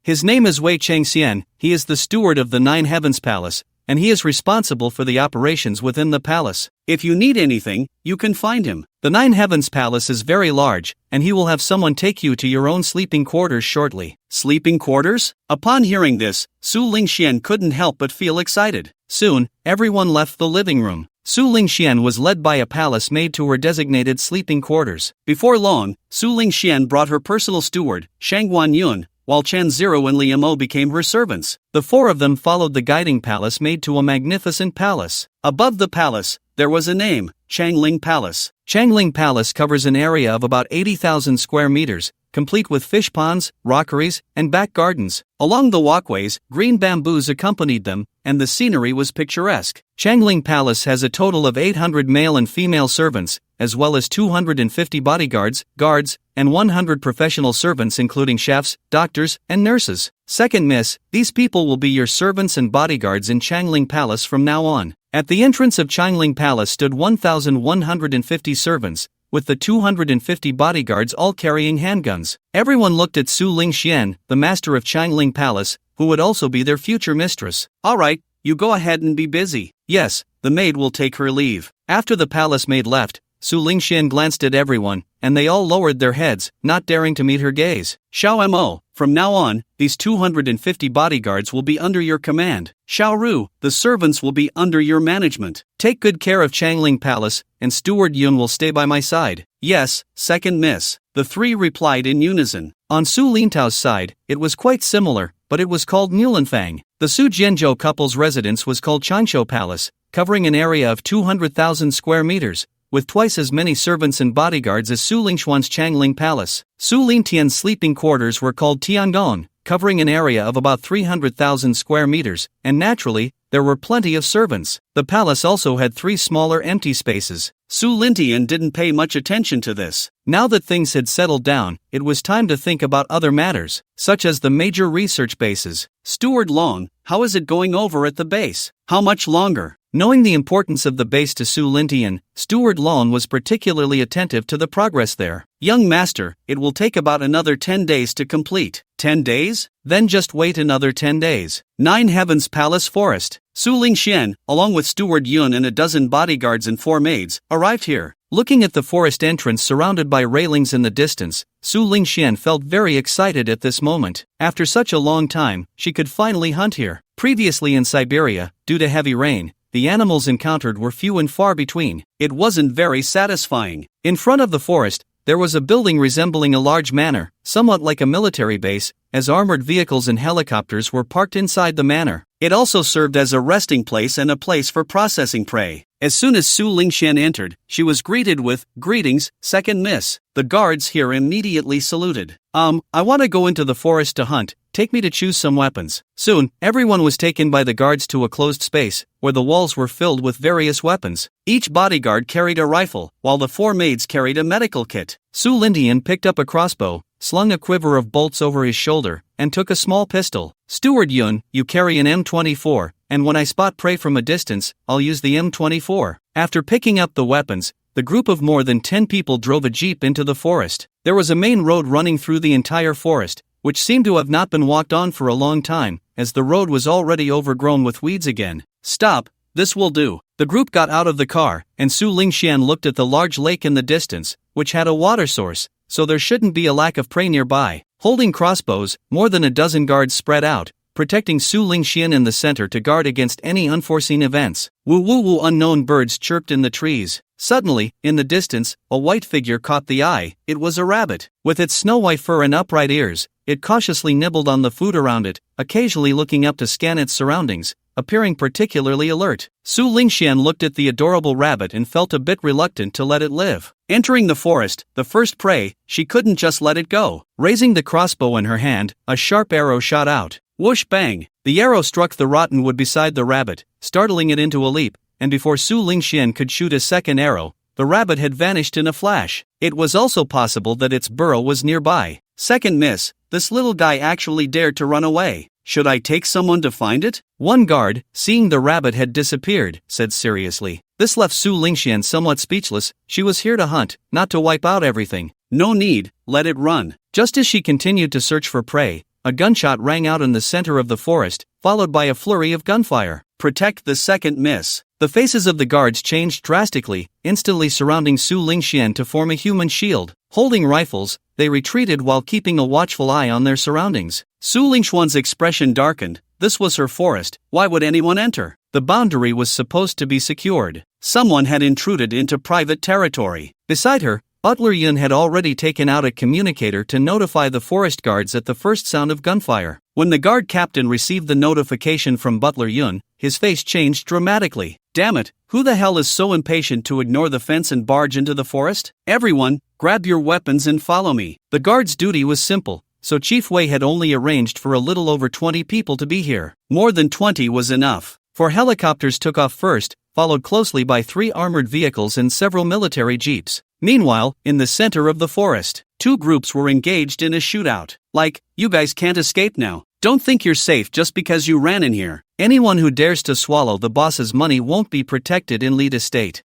his name is Wei Chengxian, he is the steward of the Nine Heavens Palace, and he is responsible for the operations within the palace. If you need anything, you can find him. The Nine Heavens Palace is very large, and he will have someone take you to your own sleeping quarters shortly. Sleeping quarters? Upon hearing this, Su Lingxian couldn't help but feel excited. Soon, everyone left the living room. Su Lingxian was led by a palace maid to her designated sleeping quarters. Before long, Su Lingxian brought her personal steward, Shang Guanyun, while Chen Zero and Liu Mo became her servants. The four of them followed the guiding palace maid to a magnificent palace. Above the palace, there was a name, Changling Palace. Changling Palace covers an area of about 80,000 square meters, complete with fish ponds, rockeries, and back gardens. Along the walkways, green bamboos accompanied them, and the scenery was picturesque. Changling Palace has a total of 800 male and female servants, as well as 250 bodyguards, guards, and 100 professional servants including chefs, doctors, and nurses. Second miss, these people will be your servants and bodyguards in Changling Palace from now on. At the entrance of Changling Palace stood 1,150 servants, with the 250 bodyguards all carrying handguns. Everyone looked at Su Lingxian, the master of Changling Palace, who would also be their future mistress. Alright, you go ahead and be busy. Yes, the maid will take her leave. After the palace maid left, Su Lingxian glanced at everyone, and they all lowered their heads, not daring to meet her gaze. Xiao Mo, from now on, these 250 bodyguards will be under your command. Xiao Ru, the servants will be under your management. Take good care of Changling Palace, and Steward Yun will stay by my side. Yes, second miss. The three replied in unison. On Su Lintao's side, it was quite similar, but it was called Mulanfang. The Su Jianzhou couple's residence was called Changshu Palace, covering an area of 200,000 square meters, with twice as many servants and bodyguards as Su Lingxuan's Changling Palace. Su Lingtian's sleeping quarters were called Tiangong, covering an area of about 300,000 square meters, and naturally, there were plenty of servants. The palace also had 3 smaller empty spaces. Su Lingtian didn't pay much attention to this. Now that things had settled down, it was time to think about other matters, such as the major research bases. Steward Long, how is it going over at the base? How much longer? Knowing the importance of the base to Su Lingtian, Steward Long was particularly attentive to the progress there. Young master, it will take about another 10 days to complete. 10 days? Then just wait another 10 days. Nine Heavens Palace Forest. Su Lingxian, along with Steward Yun and a dozen bodyguards and 4 maids, arrived here. Looking at the forest entrance surrounded by railings in the distance, Su Lingxian felt very excited at this moment. After such a long time, she could finally hunt here. Previously in Siberia, due to heavy rain, the animals encountered were few and far between. It wasn't very satisfying. In front of the forest, there was a building resembling a large manor, somewhat like a military base, as armored vehicles and helicopters were parked inside the manor. It also served as a resting place and a place for processing prey. As soon as Su Lingxian entered, she was greeted with, "Greetings, second miss." The guards here immediately saluted. I want to go into the forest to hunt, take me to choose some weapons. Soon, everyone was taken by the guards to a closed space, where the walls were filled with various weapons. Each bodyguard carried a rifle, while the 4 maids carried a medical kit. Su Lingtian picked up a crossbow, slung a quiver of bolts over his shoulder, and took a small pistol. Steward Yun, you carry an M24, and when I spot prey from a distance, I'll use the M24. After picking up the weapons, the group of more than 10 people drove a jeep into the forest. There was a main road running through the entire forest, which seemed to have not been walked on for a long time, as the road was already overgrown with weeds again. Stop, this will do. The group got out of the car, and Su Lingxian looked at the large lake in the distance, which had a water source, so there shouldn't be a lack of prey nearby. Holding crossbows, more than a dozen guards spread out, protecting Su Lingxian in the center to guard against any unforeseen events. Woo woo woo, unknown birds chirped in the trees. Suddenly, in the distance, a white figure caught the eye. It was a rabbit. With its snow-white fur and upright ears, it cautiously nibbled on the food around it, occasionally looking up to scan its surroundings, appearing particularly alert. Su Lingxian looked at the adorable rabbit and felt a bit reluctant to let it live. Entering the forest, the first prey, she couldn't just let it go. Raising the crossbow in her hand, a sharp arrow shot out. Whoosh bang! The arrow struck the rotten wood beside the rabbit, startling it into a leap, and before Su Lingxian could shoot a second arrow, the rabbit had vanished in a flash. It was also possible that its burrow was nearby. Second miss, this little guy actually dared to run away. Should I take someone to find it? One guard, seeing the rabbit had disappeared, said seriously. This left Su Lingxian somewhat speechless. She was here to hunt, not to wipe out everything. No need, let it run. Just as she continued to search for prey, a gunshot rang out in the center of the forest, followed by a flurry of gunfire. protect the second miss. The faces of the guards changed drastically, instantly surrounding Su Lingxian to form a human shield. Holding rifles, they retreated while keeping a watchful eye on their surroundings. Su Lingxian's expression darkened. This was her forest, why would anyone enter? The boundary was supposed to be secured. Someone had intruded into private territory. Beside her, Butler Yun had already taken out a communicator to notify the forest guards at the first sound of gunfire. When the guard captain received the notification from Butler Yun, his face changed dramatically. Damn it, who the hell is so impatient to ignore the fence and barge into the forest? Everyone, grab your weapons and follow me. The guard's duty was simple, so Chief Wei had only arranged for a little over 20 people to be here. More than 20 was enough. 4 helicopters took off first, followed closely by 3 armored vehicles and several military jeeps. Meanwhile, in the center of the forest, 2 groups were engaged in a shootout. Like, you guys can't escape now. Don't think you're safe just because you ran in here. Anyone who dares to swallow the boss's money won't be protected in Lead Estate.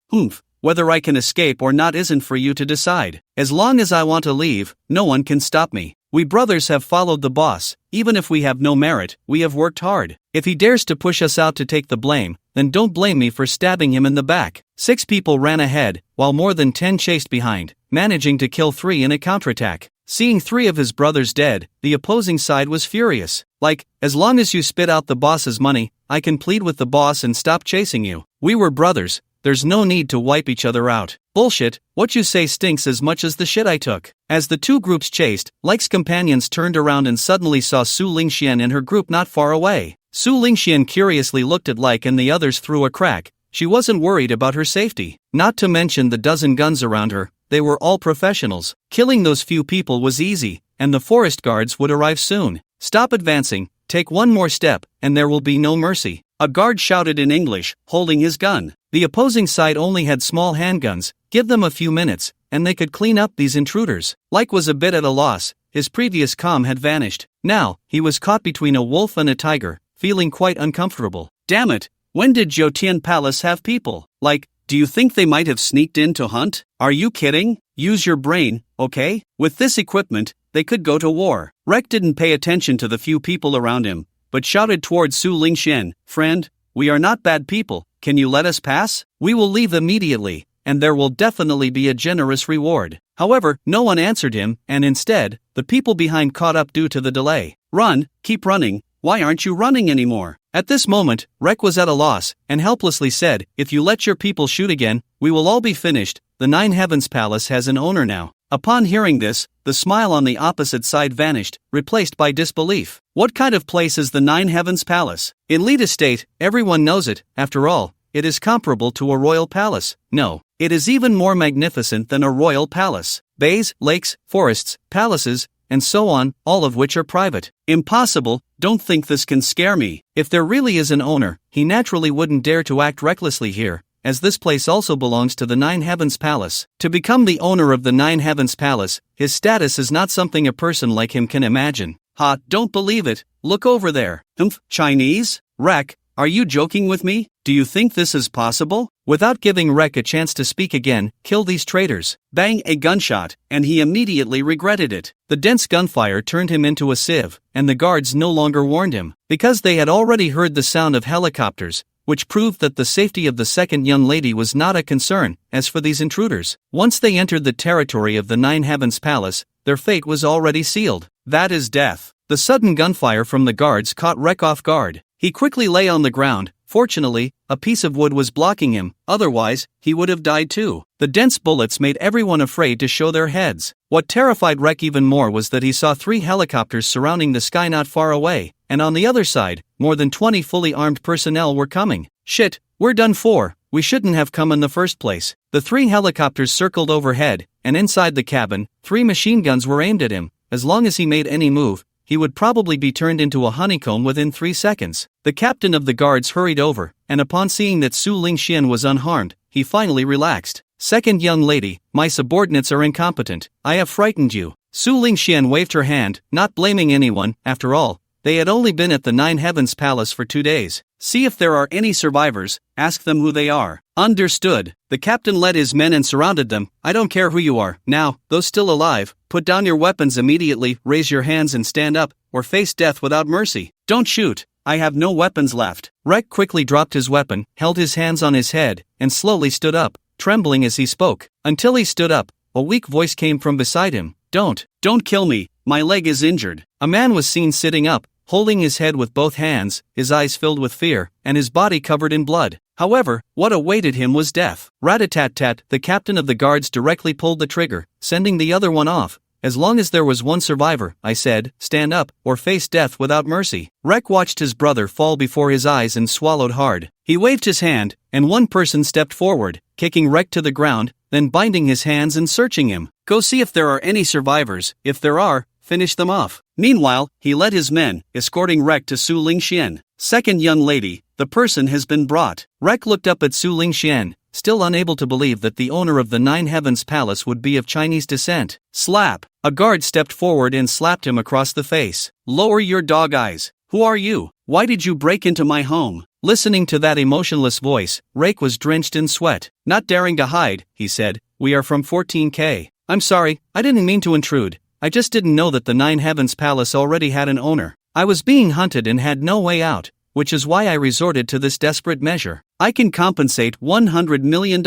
Whether I can escape or not isn't for you to decide. As long as I want to leave, no one can stop me. We brothers have followed the boss. Even if we have no merit, we have worked hard. If he dares to push us out to take the blame, then don't blame me for stabbing him in the back. 6 people ran ahead, while more than 10 chased behind, managing to kill 3 in a counterattack. Seeing 3 of his brothers dead, the opposing side was furious. Like, as long as you spit out the boss's money, I can plead with the boss and stop chasing you. We were brothers. There's no need to wipe each other out. Bullshit, what you say stinks as much as the shit I took. As the 2 groups chased, Like's companions turned around and suddenly saw Su Lingxian and her group not far away. Su Lingxian curiously looked at Like and the others through a crack. She wasn't worried about her safety. Not to mention the dozen guns around her, they were all professionals. Killing those few people was easy, and the forest guards would arrive soon. Stop advancing, take one more step, and there will be no mercy. A guard shouted in English, holding his gun. The opposing side only had small handguns. Give them a few minutes, and they could clean up these intruders. Like was a bit at a loss. His previous calm had vanished. Now, he was caught between a wolf and a tiger, feeling quite uncomfortable. Damn it, when did Jotian Palace have people? Like, do you think they might have sneaked in to hunt? Are you kidding? Use your brain, okay? With this equipment, they could go to war. Rek didn't pay attention to the few people around him, but shouted towards Su Lingxian, friend, we are not bad people, can you let us pass? We will leave immediately, and there will definitely be a generous reward. However, no one answered him, and instead, the people behind caught up due to the delay. Run, keep running, why aren't you running anymore? At this moment, Rek was at a loss, and helplessly said, if you let your people shoot again, we will all be finished. The Nine Heavens Palace has an owner now. Upon hearing this, the smile on the opposite side vanished, replaced by disbelief. What kind of place is the Nine Heavens Palace? In Lead Estate, everyone knows it. After all, it is comparable to a royal palace. No, it is even more magnificent than a royal palace. Bays, lakes, forests, palaces, and so on, all of which are private. Impossible, don't think this can scare me. If there really is an owner, he naturally wouldn't dare to act recklessly here, as this place also belongs to the Nine Heavens Palace. To become the owner of the Nine Heavens Palace, his status is not something a person like him can imagine. Ha, don't believe it, look over there. Chinese? Rek, are you joking with me? Do you think this is possible? Without giving Rek a chance to speak again, kill these traitors. Bang, a gunshot, and he immediately regretted it. The dense gunfire turned him into a sieve, and the guards no longer warned him, because they had already heard the sound of helicopters, which proved that the safety of the second young lady was not a concern. As for these intruders, once they entered the territory of the Nine Heavens Palace, their fate was already sealed. That is death. The sudden gunfire from the guards caught Rek off guard. He quickly lay on the ground. Fortunately, a piece of wood was blocking him, otherwise, he would have died too. The dense bullets made everyone afraid to show their heads. What terrified Rek even more was that he saw 3 helicopters surrounding the sky not far away, and on the other side, more than 20 fully armed personnel were coming. Shit, we're done for. We shouldn't have come in the first place. The 3 helicopters circled overhead, and inside the cabin, 3 machine guns were aimed at him. As long as he made any move, he would probably be turned into a honeycomb within 3 seconds. The captain of the guards hurried over, and upon seeing that Su Lingxian was unharmed, he finally relaxed. Second young lady, my subordinates are incompetent. I have frightened you. Su Lingxian waved her hand, not blaming anyone. After all, they had only been at the Nine Heavens Palace for 2 days. See if there are any survivors, ask them who they are. Understood. The captain led his men and surrounded them. I don't care who you are. Now, those still alive, put down your weapons immediately, raise your hands and stand up, or face death without mercy. Don't shoot. I have no weapons left. Rek quickly dropped his weapon, held his hands on his head, and slowly stood up, trembling as he spoke. Until he stood up, a weak voice came from beside him. Don't kill me, my leg is injured. A man was seen sitting up, holding his head with both hands, his eyes filled with fear, and his body covered in blood. However, what awaited him was death. Rat-a-tat-tat, the captain of the guards directly pulled the trigger, sending the other one off. As long as there was one survivor, I said, stand up, or face death without mercy. Rek watched his brother fall before his eyes and swallowed hard. He waved his hand, and one person stepped forward, kicking Rek to the ground, then binding his hands and searching him. Go see if there are any survivors. If there are, finish them off. Meanwhile, he led his men, escorting Rek to Su Lingxian. Second young lady, the person has been brought. Rek looked up at Su Lingxian, still unable to believe that the owner of the Nine Heavens Palace would be of Chinese descent. Slap! A guard stepped forward and slapped him across the face. Lower your dog eyes. Who are you? Why did you break into my home? Listening to that emotionless voice, Rek was drenched in sweat. Not daring to hide, he said, we are from 14K. I'm sorry, I didn't mean to intrude. I just didn't know that the Nine Heavens Palace already had an owner. I was being hunted and had no way out, which is why I resorted to this desperate measure. I can compensate $100 million.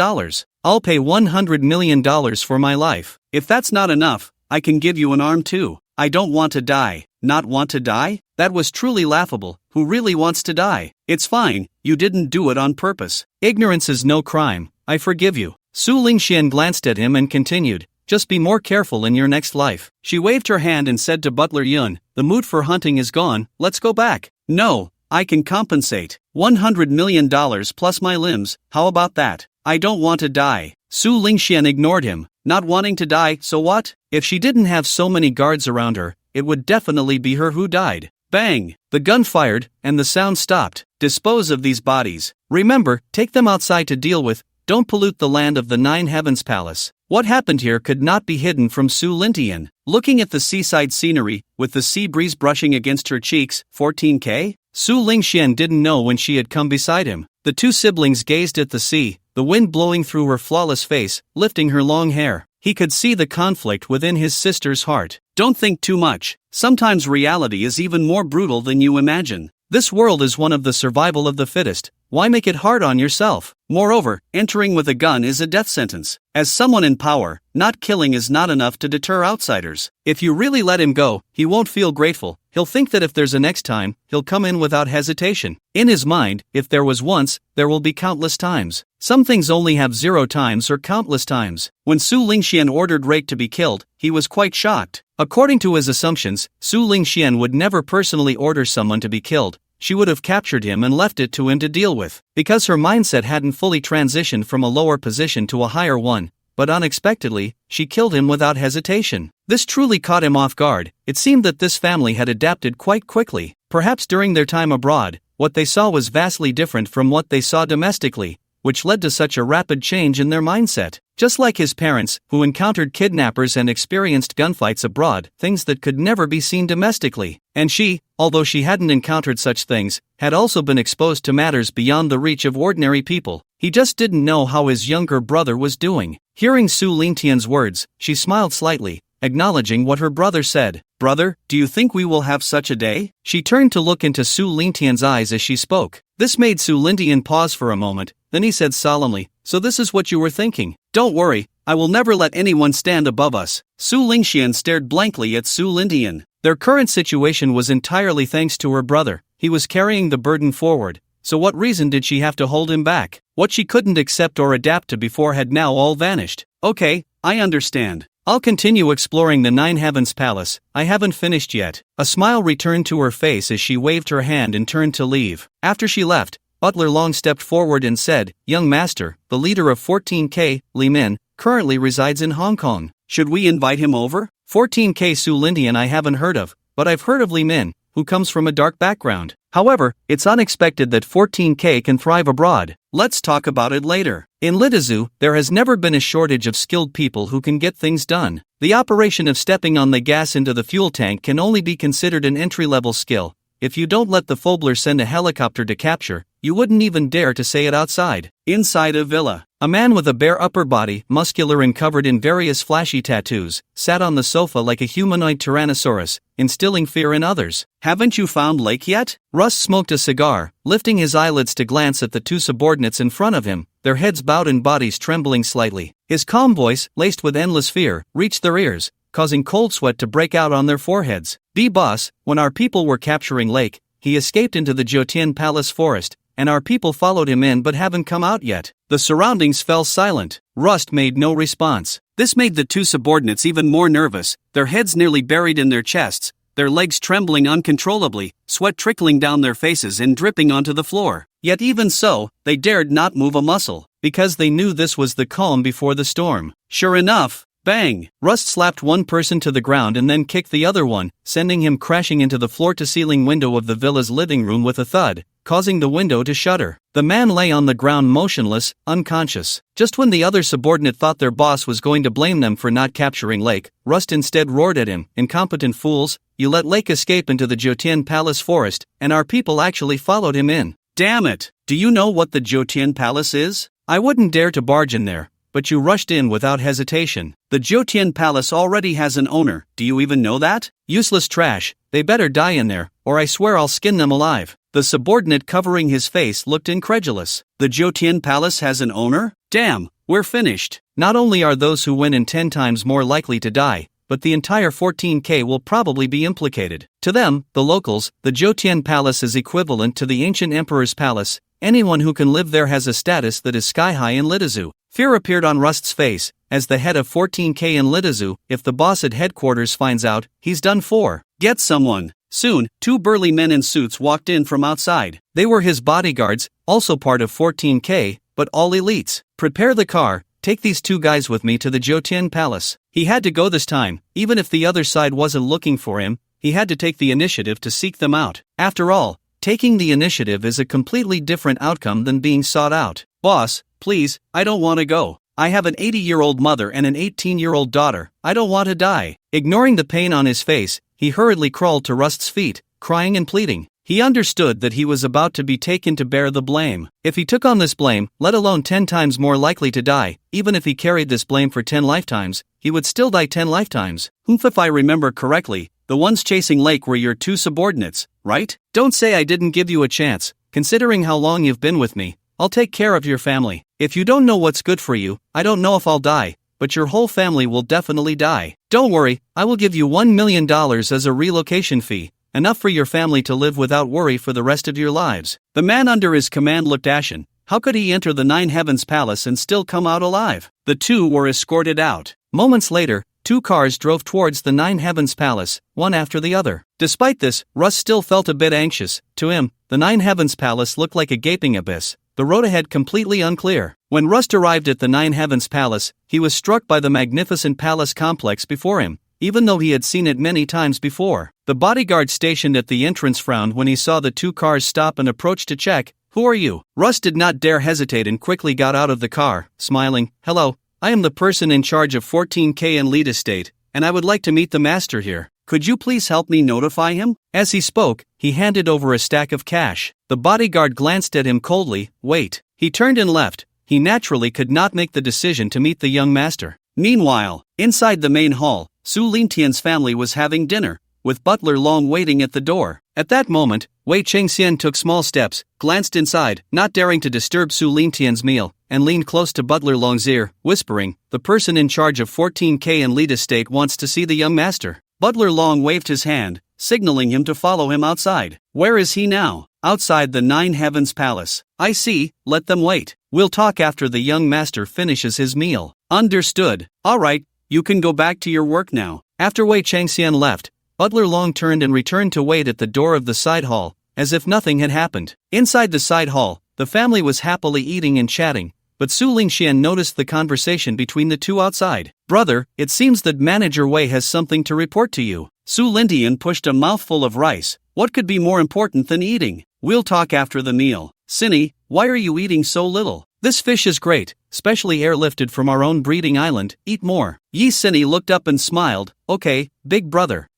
I'll pay $100 million for my life. If that's not enough, I can give you an arm too. I don't want to die. Not want to die? That was truly laughable. Who really wants to die? It's fine, you didn't do it on purpose. Ignorance is no crime. I forgive you. Su Lingxian glanced at him and continued, just be more careful in your next life. She waved her hand and said to Butler Yun, the mood for hunting is gone, let's go back. No, I can compensate. $100 million plus my limbs, how about that? I don't want to die. Su Lingxian ignored him. Not wanting to die, so what? If she didn't have so many guards around her, it would definitely be her who died. Bang! The gun fired, and the sound stopped. Dispose of these bodies. Remember, take them outside to deal with. Don't pollute the land of the Nine Heavens Palace. What happened here could not be hidden from Su Lingxian. Looking at the seaside scenery, with the sea breeze brushing against her cheeks, 14K? Su Lingxian didn't know when she had come beside him. The two siblings gazed at the sea, the wind blowing through her flawless face, lifting her long hair. He could see the conflict within his sister's heart. Don't think too much. Sometimes reality is even more brutal than you imagine. This world is one of the survival of the fittest. Why make it hard on yourself? Moreover, entering with a gun is a death sentence. As someone in power, not killing is not enough to deter outsiders. If you really let him go, he won't feel grateful. He'll think that if there's a next time, he'll come in without hesitation. In his mind, if there was once, there will be countless times. Some things only have 0 times or countless times. When Su Lingxian ordered Rake to be killed, he was quite shocked. According to his assumptions, Su Lingxian would never personally order someone to be killed. She would have captured him and left it to him to deal with. Because her mindset hadn't fully transitioned from a lower position to a higher one, but unexpectedly, she killed him without hesitation. This truly caught him off guard. It seemed that this family had adapted quite quickly. Perhaps during their time abroad, what they saw was vastly different from what they saw domestically, which led to such a rapid change in their mindset. Just like his parents, who encountered kidnappers and experienced gunfights abroad, things that could never be seen domestically. And she, although she hadn't encountered such things, had also been exposed to matters beyond the reach of ordinary people. He just didn't know how his younger brother was doing. Hearing Su Lingtian's words, she smiled slightly, acknowledging what her brother said. Brother, do you think we will have such a day? She turned to look into Su Lingtian's eyes as she spoke. This made Su Lingtian pause for a moment, then he said solemnly, so this is what you were thinking. Don't worry, I will never let anyone stand above us. Su Lingxian stared blankly at Su Lingtian. Their current situation was entirely thanks to her brother. He was carrying the burden forward, so what reason did she have to hold him back? What she couldn't accept or adapt to before had now all vanished. Okay, I understand. I'll continue exploring the Nine Heavens Palace. I haven't finished yet. A smile returned to her face as she waved her hand and turned to leave. After she left, Butler Long stepped forward and said, Young master, the leader of 14K, Li Min, currently resides in Hong Kong. Should we invite him over? 14K Su Lingtian I haven't heard of, but I've heard of Li Min, who comes from a dark background. However, it's unexpected that 14K can thrive abroad. Let's talk about it later. In Litizu, there has never been a shortage of skilled people who can get things done. The operation of stepping on the gas into the fuel tank can only be considered an entry-level skill. If you don't let the Fobler send a helicopter to capture, you wouldn't even dare to say it outside. Inside a villa, a man with a bare upper body, muscular and covered in various flashy tattoos, sat on the sofa like a humanoid tyrannosaurus, instilling fear in others. Haven't you found Lake yet? Rust smoked a cigar, lifting his eyelids to glance at the two subordinates in front of him, their heads bowed and bodies trembling slightly. His calm voice, laced with endless fear, reached their ears, causing cold sweat to break out on their foreheads. Boss, when our people were capturing Lake, he escaped into the Jotian Palace forest, and our people followed him in but haven't come out yet. The surroundings fell silent. Rust made no response. This made the two subordinates even more nervous, their heads nearly buried in their chests, their legs trembling uncontrollably, sweat trickling down their faces and dripping onto the floor. Yet even so, they dared not move a muscle, because they knew this was the calm before the storm. Sure enough, bang! Rust slapped one person to the ground and then kicked the other one, sending him crashing into the floor-to-ceiling window of the villa's living room with a thud, causing the window to shudder. The man lay on the ground motionless, unconscious. Just when the other subordinate thought their boss was going to blame them for not capturing Lake, Rust instead roared at him, "Incompetent fools, you let Lake escape into the Jotian Palace forest, and our people actually followed him in. Damn it! Do you know what the Jotian Palace is? I wouldn't dare to barge in there, but you rushed in without hesitation. The Jotian Palace already has an owner, do you even know that? Useless trash, they better die in there, or I swear I'll skin them alive." The subordinate covering his face looked incredulous. The Jotian Palace has an owner? Damn, we're finished. Not only are those who win in 10 times more likely to die, but the entire 14K will probably be implicated. To them, the locals, the Jotian Palace is equivalent to the ancient emperor's palace. Anyone who can live there has a status that is sky-high in Litizu. Fear appeared on Rust's face. As the head of 14K in Litizu, if the boss at headquarters finds out, he's done for. Get someone. Soon, 2 burly men in suits walked in from outside. They were his bodyguards, also part of 14K, but all elites. Prepare the car, take these 2 guys with me to the Jotian Palace. He had to go this time, even if the other side wasn't looking for him, he had to take the initiative to seek them out. After all, taking the initiative is a completely different outcome than being sought out. Boss, please, I don't want to go. I have an 80-year-old mother and an 18-year-old daughter. I don't want to die. Ignoring the pain on his face, he hurriedly crawled to Rust's feet, crying and pleading. He understood that he was about to be taken to bear the blame. If he took on this blame, let alone 10 times more likely to die, even if he carried this blame for 10 lifetimes, he would still die 10 lifetimes. If I remember correctly, the ones chasing Lake were your 2 subordinates, right? Don't say I didn't give you a chance. Considering how long you've been with me, I'll take care of your family. If you don't know what's good for you, I don't know if I'll die, but your whole family will definitely die. Don't worry, I will give you $1 million as a relocation fee, enough for your family to live without worry for the rest of your lives. The man under his command looked ashen. How could he enter the Nine Heavens Palace and still come out alive? The 2 were escorted out. Moments later, 2 cars drove towards the Nine Heavens Palace, one after the other. Despite this, Russ still felt a bit anxious. To him, the Nine Heavens Palace looked like a gaping abyss, the road ahead completely unclear. When Rust arrived at the Nine Heavens Palace, he was struck by the magnificent palace complex before him, even though he had seen it many times before. The bodyguard stationed at the entrance frowned when he saw the 2 cars stop and approach to check. "Who are you?" Rust did not dare hesitate and quickly got out of the car, smiling. "Hello, I am the person in charge of 14K and Lead Estate, and I would like to meet the master here. Could you please help me notify him?" As he spoke, he handed over a stack of cash. The bodyguard glanced at him coldly. "Wait." He turned and left. He naturally could not make the decision to meet the young master. Meanwhile, inside the main hall, Su Lintian's family was having dinner, with Butler Long waiting at the door. At that moment, Wei Chengxian took small steps, glanced inside, not daring to disturb Su Lintian's meal, and leaned close to Butler Long's ear, whispering, "The person in charge of 14K and Lead Estate wants to see the young master." Butler Long waved his hand, signaling him to follow him outside. "Where is he now?" "Outside the Nine Heavens Palace." "I see, let them wait. We'll talk after the young master finishes his meal." "Understood. All right, you can go back to your work now." After Wei Chengxian left, Butler Long turned and returned to wait at the door of the side hall, as if nothing had happened. Inside the side hall, the family was happily eating and chatting, but Su Lingxian noticed the conversation between the 2 outside. "Brother, it seems that Manager Wei has something to report to you." Su Lintian pushed a mouthful of rice. "What could be more important than eating? We'll talk after the meal." "Cinny, why are you eating so little? This fish is great, specially airlifted from our own breeding island, eat more." Yi Cinny looked up and smiled. "Okay, big brother.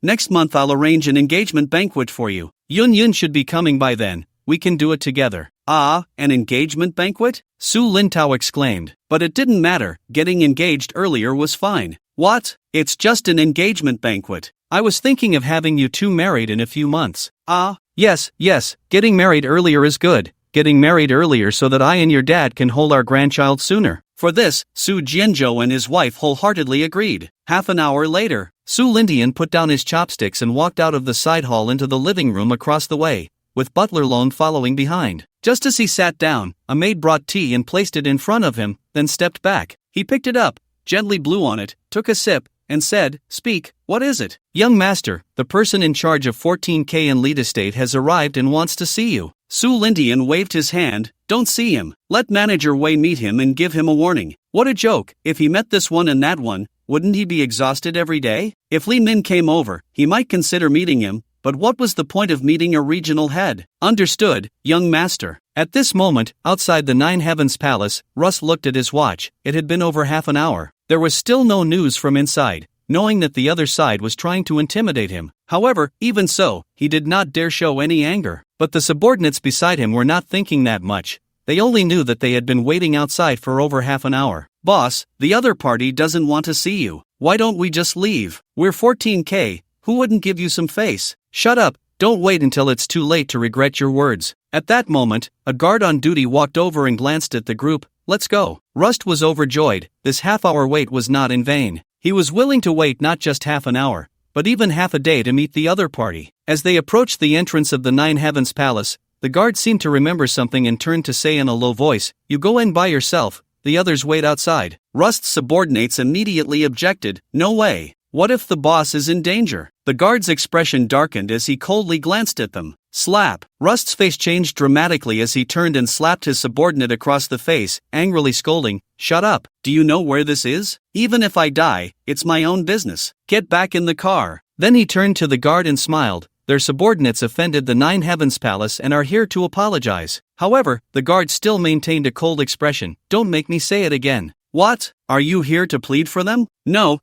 Next month I'll arrange an engagement banquet for you. Yun Yun should be coming by then. we can do it together. Ah, an engagement banquet? Su Lintao exclaimed. But it didn't matter, getting engaged earlier was fine. What? It's just an engagement banquet. I was thinking of having you two married in a few months. Ah, yes, getting married earlier is good. Getting married earlier so that I and your dad can hold our grandchild sooner. For this, Su Jianzhou and his wife wholeheartedly agreed. Half an hour later, Su Lindian put down his chopsticks and walked out of the side hall into the living room across the way, with Butler Lone following behind. Just as he sat down, a maid brought tea and placed it in front of him, then stepped back. He picked it up, gently blew on it, took a sip, and said, "Speak, what is it?" "Young master, the person in charge of 14K and Lead Estate has arrived and wants to see you." Su Lindian waved his hand. "Don't see him. Let Manager Wei meet him and give him a warning." What a joke. If he met this one and that one, wouldn't he be exhausted every day? If Li Min came over, he might consider meeting him, but what was the point of meeting a regional head? Understood, young master. At this moment, outside the Nine Heavens Palace, Russ looked at his watch. It had been over half an hour. There was still no news from inside, knowing that the other side was trying to intimidate him. However, even so, he did not dare show any anger. But the subordinates beside him were not thinking that much. They only knew that they had been waiting outside for over half an hour. "Boss, the other party doesn't want to see you. Why don't we just leave? We're 14K, who wouldn't give you some face?" "Shut up, don't wait until it's too late to regret your words." At that moment, a guard on duty walked over and glanced at the group. "Let's go." Rust was overjoyed. This half-hour wait was not in vain. He was willing to wait not just half an hour, but even half a day to meet the other party. As they approached the entrance of the Nine Heavens Palace, the guard seemed to remember something and turned to say in a low voice, "You go in by yourself, the others wait outside." Rust's subordinates immediately objected. "No way. What if the boss is in danger?" The guard's expression darkened as he coldly glanced at them. Slap! Rust's face changed dramatically as he turned and slapped his subordinate across the face, angrily scolding, "Shut up! Do you know where this is? Even if I die, it's my own business. Get back in the car." Then he turned to the guard and smiled. "Their subordinates offended the Nine Heavens Palace and are here to apologize." However, the guard still maintained a cold expression. "Don't make me say it again." "What? Are you here to plead for them?" No,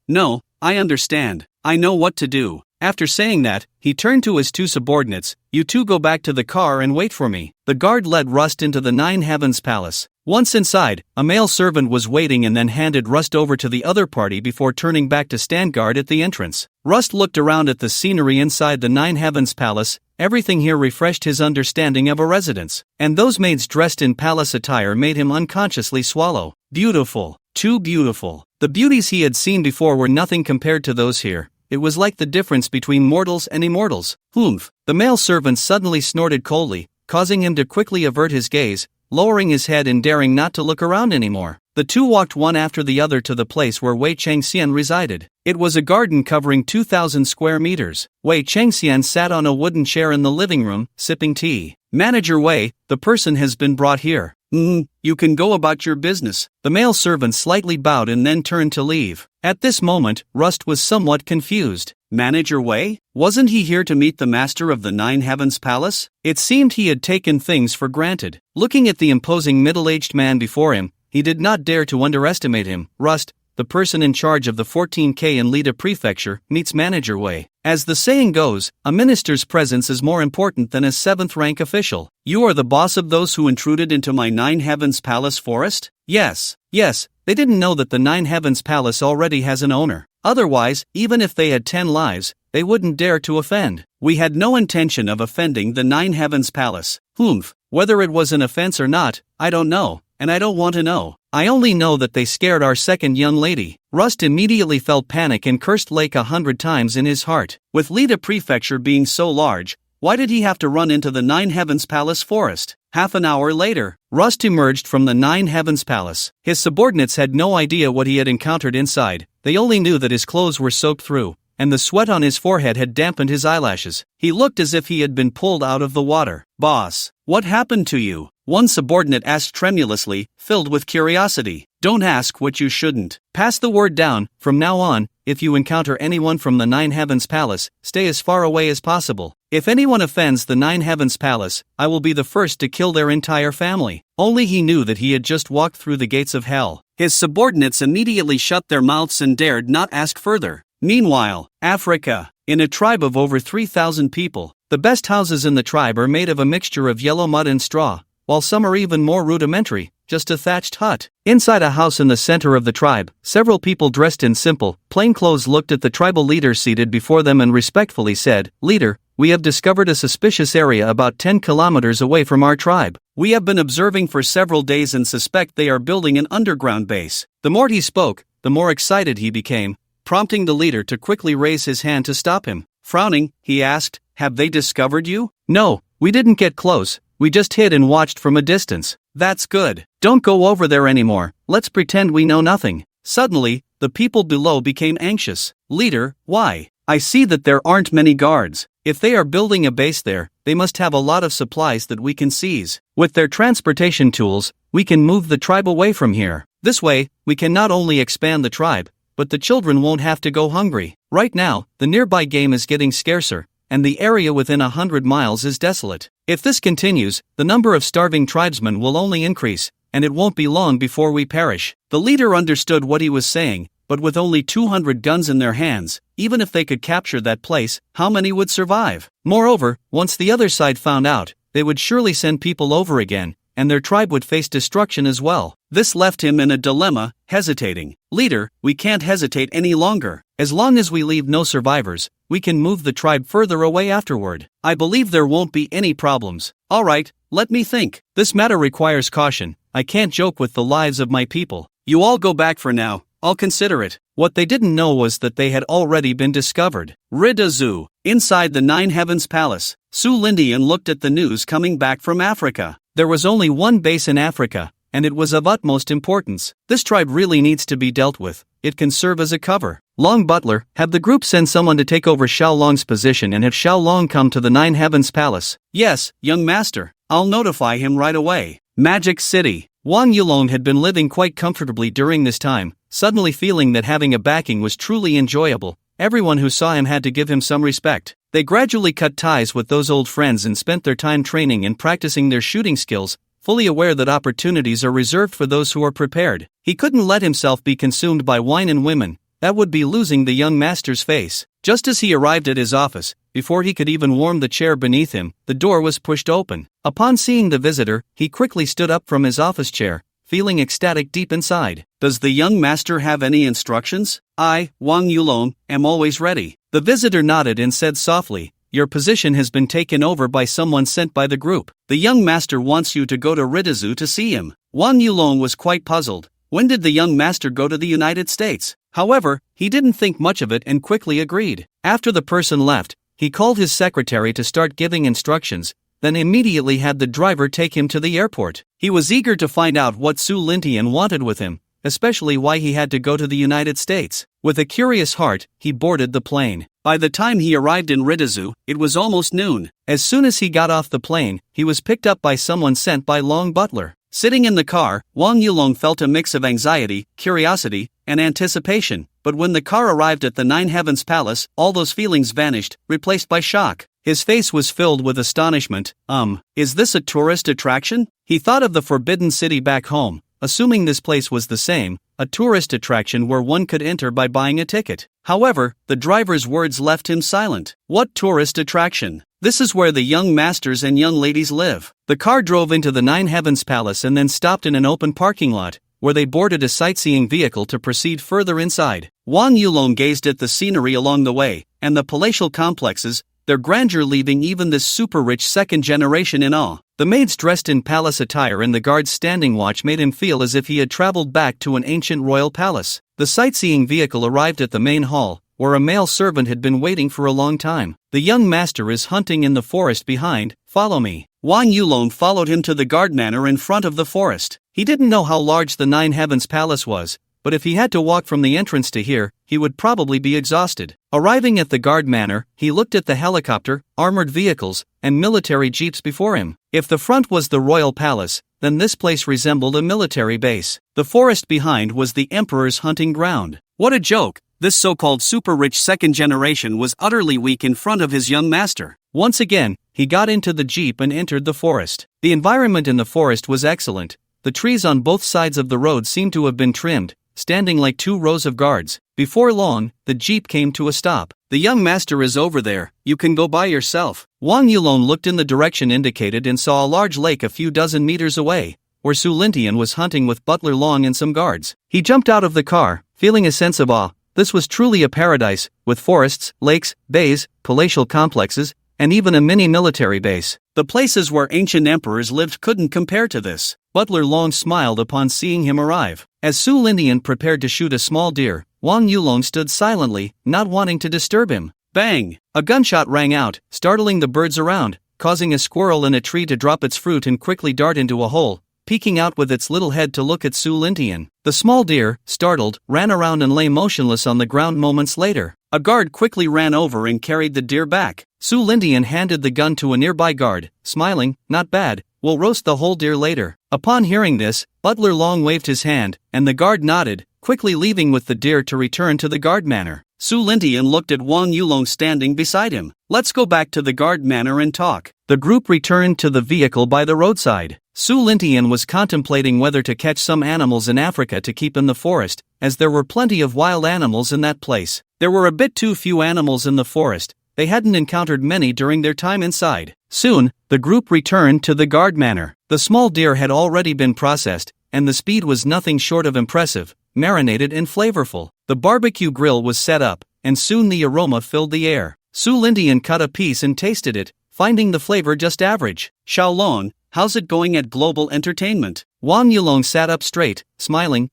I understand. I know what to do." After saying that, he turned to his two subordinates. "You two go back to the car and wait for me." The guard led Rust into the Nine Heavens Palace. Once inside, a male servant was waiting and then handed Rust over to the other party before turning back to stand guard at the entrance. Rust looked around at the scenery inside the Nine Heavens Palace. Everything here refreshed his understanding of a residence, and those maids dressed in palace attire made him unconsciously swallow. Beautiful, too beautiful. The beauties he had seen before were nothing compared to those here. It was like the difference between mortals and immortals. Humph! The male servant suddenly snorted coldly, causing him to quickly avert his gaze, lowering his head and daring not to look around anymore. The two walked one after the other to the place where Wei Changxian resided. It was a garden covering 2,000 square meters. Wei Changxian sat on a wooden chair in the living room, sipping tea. "Manager Wei, the person has been brought here." You can go about your business." The male servant slightly bowed and then turned to leave. At this moment, Rust was somewhat confused. Manager Wei? Wasn't he here to meet the master of the Nine Heavens Palace? It seemed he had taken things for granted. Looking at the imposing middle-aged man before him, he did not dare to underestimate him. "Rust, the person in charge of the 14K and Lida Prefecture, meets Manager Wei. As the saying goes, a minister's presence is more important than a 7th-rank official." "You are the boss of those who intruded into my Nine Heavens Palace forest?" Yes. They didn't know that the Nine Heavens Palace already has an owner. Otherwise, even if they had 10 lives, they wouldn't dare to offend. "We had no intention of offending the Nine Heavens Palace." Humph. Whether it was an offense or not, I don't know, and I don't want to know. I only know that they scared our second young lady. Rust immediately felt panic and cursed Lake 100 times in his heart. With Lida Prefecture being so large, why did he have to run into the Nine Heavens Palace forest? Half an hour later, Rust emerged from the Nine Heavens Palace. His subordinates had no idea what he had encountered inside. They only knew that his clothes were soaked through, and the sweat on his forehead had dampened his eyelashes. He looked as if he had been pulled out of the water. "Boss, what happened to you?" one subordinate asked tremulously, filled with curiosity. "Don't ask what you shouldn't. Pass the word down. From now on, if you encounter anyone from the Nine Heavens Palace, stay as far away as possible. If anyone offends the Nine Heavens Palace, I will be the first to kill their entire family." Only he knew that he had just walked through the gates of hell. His subordinates immediately shut their mouths and dared not ask further. Meanwhile, Africa. in a tribe of over 3,000 people. The best houses in the tribe are made of a mixture of yellow mud and straw, while some are even more rudimentary, just a thatched hut. Inside a house in the center of the tribe, several people dressed in simple, plain clothes looked at the tribal leader seated before them and respectfully said, "Leader, we have discovered a suspicious area about 10 kilometers away from our tribe. We have been observing for several days and suspect they are building an underground base." The more he spoke, the more excited he became, prompting the leader to quickly raise his hand to stop him. Frowning, he asked, "Have they discovered you?" "No, we didn't get close, we just hid and watched from a distance." "That's good. Don't go over there anymore, let's pretend we know nothing." Suddenly, the people below became anxious. "Leader, why? I see that there aren't many guards. If they are building a base there, they must have a lot of supplies that we can seize. With their transportation tools, we can move the tribe away from here. This way, we can not only expand the tribe, but the children won't have to go hungry. Right now, the nearby game is getting scarcer, and the area within 100 miles is desolate. If this continues, the number of starving tribesmen will only increase, and it won't be long before we perish." The leader understood what he was saying, but with only 200 guns in their hands, even if they could capture that place, how many would survive? Moreover, once the other side found out, they would surely send people over again, and their tribe would face destruction as well. This left him in a dilemma, hesitating. "Leader, we can't hesitate any longer. As long as we leave no survivors, we can move the tribe further away afterward. I believe there won't be any problems." "Alright, let me think. This matter requires caution. I can't joke with the lives of my people. You all go back for now, I'll consider it." What they didn't know was that they had already been discovered. Ridazu, inside the Nine Heavens Palace, Su Lindian looked at the news coming back from Africa. There was only one base in Africa, and it was of utmost importance. This tribe really needs to be dealt with. It can serve as a cover. "Long Butler, have the group send someone to take over Xiao Long's position and have Xiao Long come to the Nine Heavens Palace." "Yes, young master. I'll notify him right away." Magic City. Wang Yulong had been living quite comfortably during this time, suddenly feeling that having a backing was truly enjoyable. Everyone who saw him had to give him some respect. They gradually cut ties with those old friends and spent their time training and practicing their shooting skills, fully aware that opportunities are reserved for those who are prepared. He couldn't let himself be consumed by wine and women. That would be losing the young master's face. Just as he arrived at his office, before he could even warm the chair beneath him, the door was pushed open. Upon seeing the visitor, he quickly stood up from his office chair, feeling ecstatic deep inside. "Does the young master have any instructions?" "I, Wang Yulong, am always ready." The visitor nodded and said softly, "Your position has been taken over by someone sent by the group. The young master wants you to go to Ridazu to see him." Wang Yulong was quite puzzled. When did the young master go to the United States? However, he didn't think much of it and quickly agreed. After the person left, he called his secretary to start giving instructions, then immediately had the driver take him to the airport. He was eager to find out what Su Lintian wanted with him, especially why he had to go to the United States. With a curious heart, he boarded the plane. By the time he arrived in Ridazu, it was almost noon. As soon as he got off the plane, he was picked up by someone sent by Long Butler. Sitting in the car, Wang Yulong felt a mix of anxiety, curiosity, and anticipation, but when the car arrived at the Nine Heavens Palace, all those feelings vanished, replaced by shock. His face was filled with astonishment. Is this a tourist attraction? He thought of the Forbidden City back home, assuming this place was the same, a tourist attraction where one could enter by buying a ticket. However, the driver's words left him silent. What tourist attraction? This is where the young masters and young ladies live. The car drove into the Nine Heavens Palace and then stopped in an open parking lot, where they boarded a sightseeing vehicle to proceed further inside. Wang Yulong gazed at the scenery along the way, and the palatial complexes, their grandeur leaving even this super-rich second generation in awe. The maids dressed in palace attire and the guards standing watch made him feel as if he had traveled back to an ancient royal palace. The sightseeing vehicle arrived at the main hall, where a male servant had been waiting for a long time. "The young master is hunting in the forest behind, follow me." Wang Yulong followed him to the guard manor in front of the forest. He didn't know how large the Nine Heavens Palace was, but if he had to walk from the entrance to here, he would probably be exhausted. Arriving at the guard manor, he looked at the helicopter, armored vehicles, and military jeeps before him. If the front was the royal palace, then this place resembled a military base. The forest behind was the emperor's hunting ground. What a joke! This so-called super-rich second generation was utterly weak in front of his young master. Once again, he got into the jeep and entered the forest. The environment in the forest was excellent. The trees on both sides of the road seemed to have been trimmed, standing like two rows of guards. Before long, the jeep came to a stop. "The young master is over there, you can go by yourself." Wang Yulong looked in the direction indicated and saw a large lake a few dozen meters away, where Su Lintian was hunting with Butler Long and some guards. He jumped out of the car, feeling a sense of awe. This was truly a paradise, with forests, lakes, bays, palatial complexes, and even a mini-military base. The places where ancient emperors lived couldn't compare to this. Butler Long smiled upon seeing him arrive. As Su Lintian prepared to shoot a small deer, Wang Yulong stood silently, not wanting to disturb him. Bang! A gunshot rang out, startling the birds around, causing a squirrel in a tree to drop its fruit and quickly dart into a hole, peeking out with its little head to look at Su Lintian. The small deer, startled, ran around and lay motionless on the ground moments later. A guard quickly ran over and carried the deer back. Su Lintian handed the gun to a nearby guard, smiling, "Not bad, we'll roast the whole deer later." Upon hearing this, Butler Long waved his hand, and the guard nodded, quickly leaving with the deer to return to the guard manor. Su Lintian looked at Wang Yulong standing beside him. "Let's go back to the guard manor and talk." The group returned to the vehicle by the roadside. Su Lintian was contemplating whether to catch some animals in Africa to keep in the forest, as there were plenty of wild animals in that place. There were a bit too few animals in the forest. They hadn't encountered many during their time inside. Soon, the group returned to the guard manor. The small deer had already been processed, and the speed was nothing short of impressive, marinated and flavorful. The barbecue grill was set up, and soon the aroma filled the air. Su Lintian cut a piece and tasted it, finding the flavor just average. "Xiaolong, how's it going at Global Entertainment?" Wang Yulong sat up straight, smiling,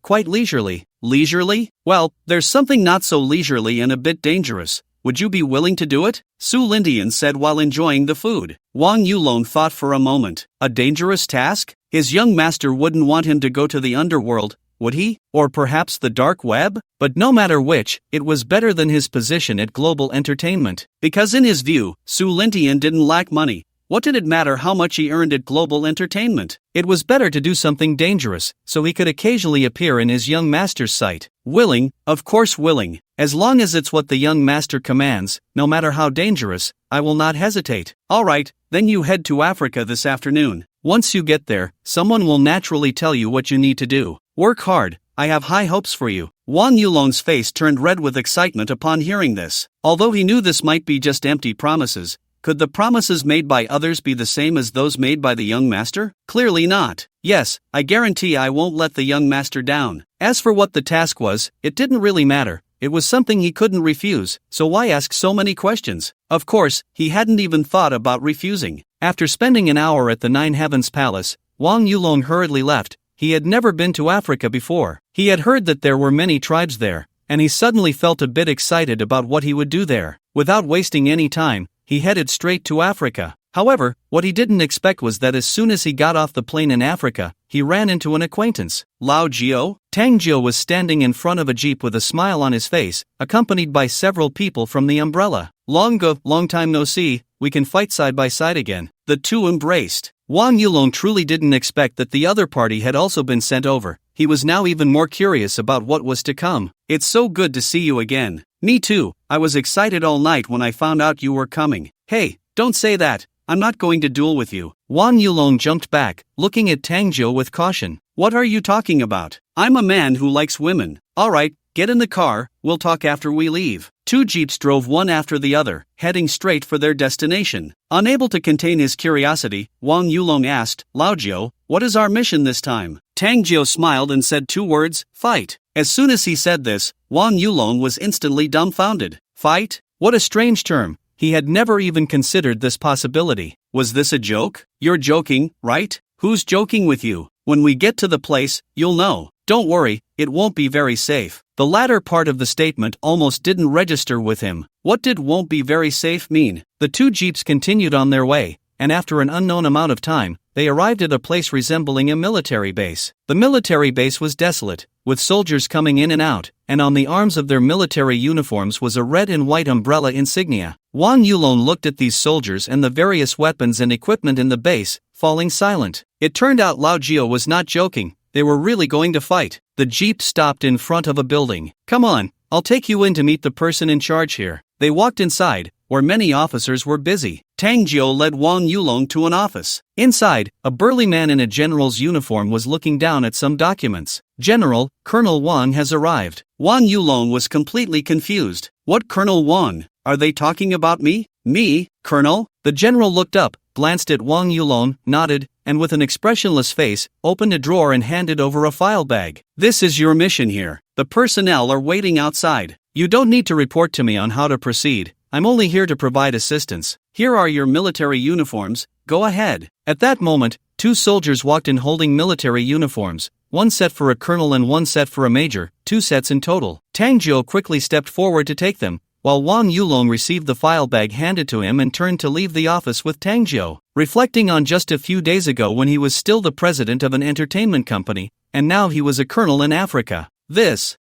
quite leisurely. "Leisurely? Well, there's something not so leisurely and a bit dangerous. Would you be willing to do it?" Su Lintian said while enjoying the food. Wang Yulong thought for a moment. A dangerous task? His young master wouldn't want him to go to the underworld, would he? Or perhaps the dark web? But no matter which, it was better than his position at Global Entertainment. Because in his view, Su Lintian didn't lack money. What did it matter how much he earned at Global Entertainment? It was better to do something dangerous, so he could occasionally appear in his young master's sight. Willing, of course willing. As long as it's what the young master commands, no matter how dangerous, I will not hesitate. Alright, then you head to Africa this afternoon. Once you get there, someone will naturally tell you what you need to do. Work hard, I have high hopes for you. Wang Yulong's face turned red with excitement upon hearing this. Although he knew this might be just empty promises, could the promises made by others be the same as those made by the young master? Clearly not. Yes, I guarantee I won't let the young master down. As for what the task was, it didn't really matter. It was something he couldn't refuse, so why ask so many questions? Of course, he hadn't even thought about refusing. After spending an hour at the Nine Heavens Palace, Wang Yulong hurriedly left. He had never been to Africa before. He had heard that there were many tribes there, and he suddenly felt a bit excited about what he would do there. Without wasting any time, he headed straight to Africa. However, what he didn't expect was that as soon as he got off the plane in Africa, he ran into an acquaintance. Lao Jio? Tang Jio was standing in front of a jeep with a smile on his face, accompanied by several people from the umbrella. Long time no see, we can fight side by side again. The two embraced. Wang Yulong truly didn't expect that the other party had also been sent over. He was now even more curious about what was to come. It's so good to see you again. Me too, I was excited all night when I found out you were coming. Hey, don't say that. I'm not going to duel with you. Wang Yulong jumped back, looking at Tang Zhou with caution. What are you talking about? I'm a man who likes women. Alright, get in the car, we'll talk after we leave. Two jeeps drove one after the other, heading straight for their destination. Unable to contain his curiosity, Wang Yulong asked, Lao Jiu, what is our mission this time? Tang Jiu smiled and said two words, fight. As soon as he said this, Wang Yulong was instantly dumbfounded. Fight? What a strange term. He had never even considered this possibility. Was this a joke? You're joking, right? Who's joking with you? When we get to the place, you'll know. Don't worry, it won't be very safe. The latter part of the statement almost didn't register with him. What did won't be very safe mean? The two jeeps continued on their way, and after an unknown amount of time, they arrived at a place resembling a military base. The military base was desolate, with soldiers coming in and out, and on the arms of their military uniforms was a red and white umbrella insignia. Wang Yulong looked at these soldiers and the various weapons and equipment in the base, falling silent. It turned out Lao Jio was not joking. They were really going to fight. The jeep stopped in front of a building. Come on, I'll take you in to meet the person in charge here. They walked inside, where many officers were busy. Tang Jiu led Wang Yulong to an office. Inside, a burly man in a general's uniform was looking down at some documents. "General, Colonel Wang has arrived." Wang Yulong was completely confused. "What Colonel Wang? Are they talking about me? Me, Colonel?" The general looked up, glanced at Wang Yulong, nodded, and with an expressionless face, opened a drawer and handed over a file bag. "This is your mission here. The personnel are waiting outside. You don't need to report to me on how to proceed. I'm only here to provide assistance. Here are your military uniforms, go ahead." At that moment, 2 soldiers walked in holding military uniforms, one set for a colonel and one set for a major, 2 sets in total. Tang Jiu quickly stepped forward to take them, while Wang Yulong received the file bag handed to him and turned to leave the office with Tang Jiu, reflecting on just a few days ago when he was still the president of an entertainment company, and now he was a colonel in Africa.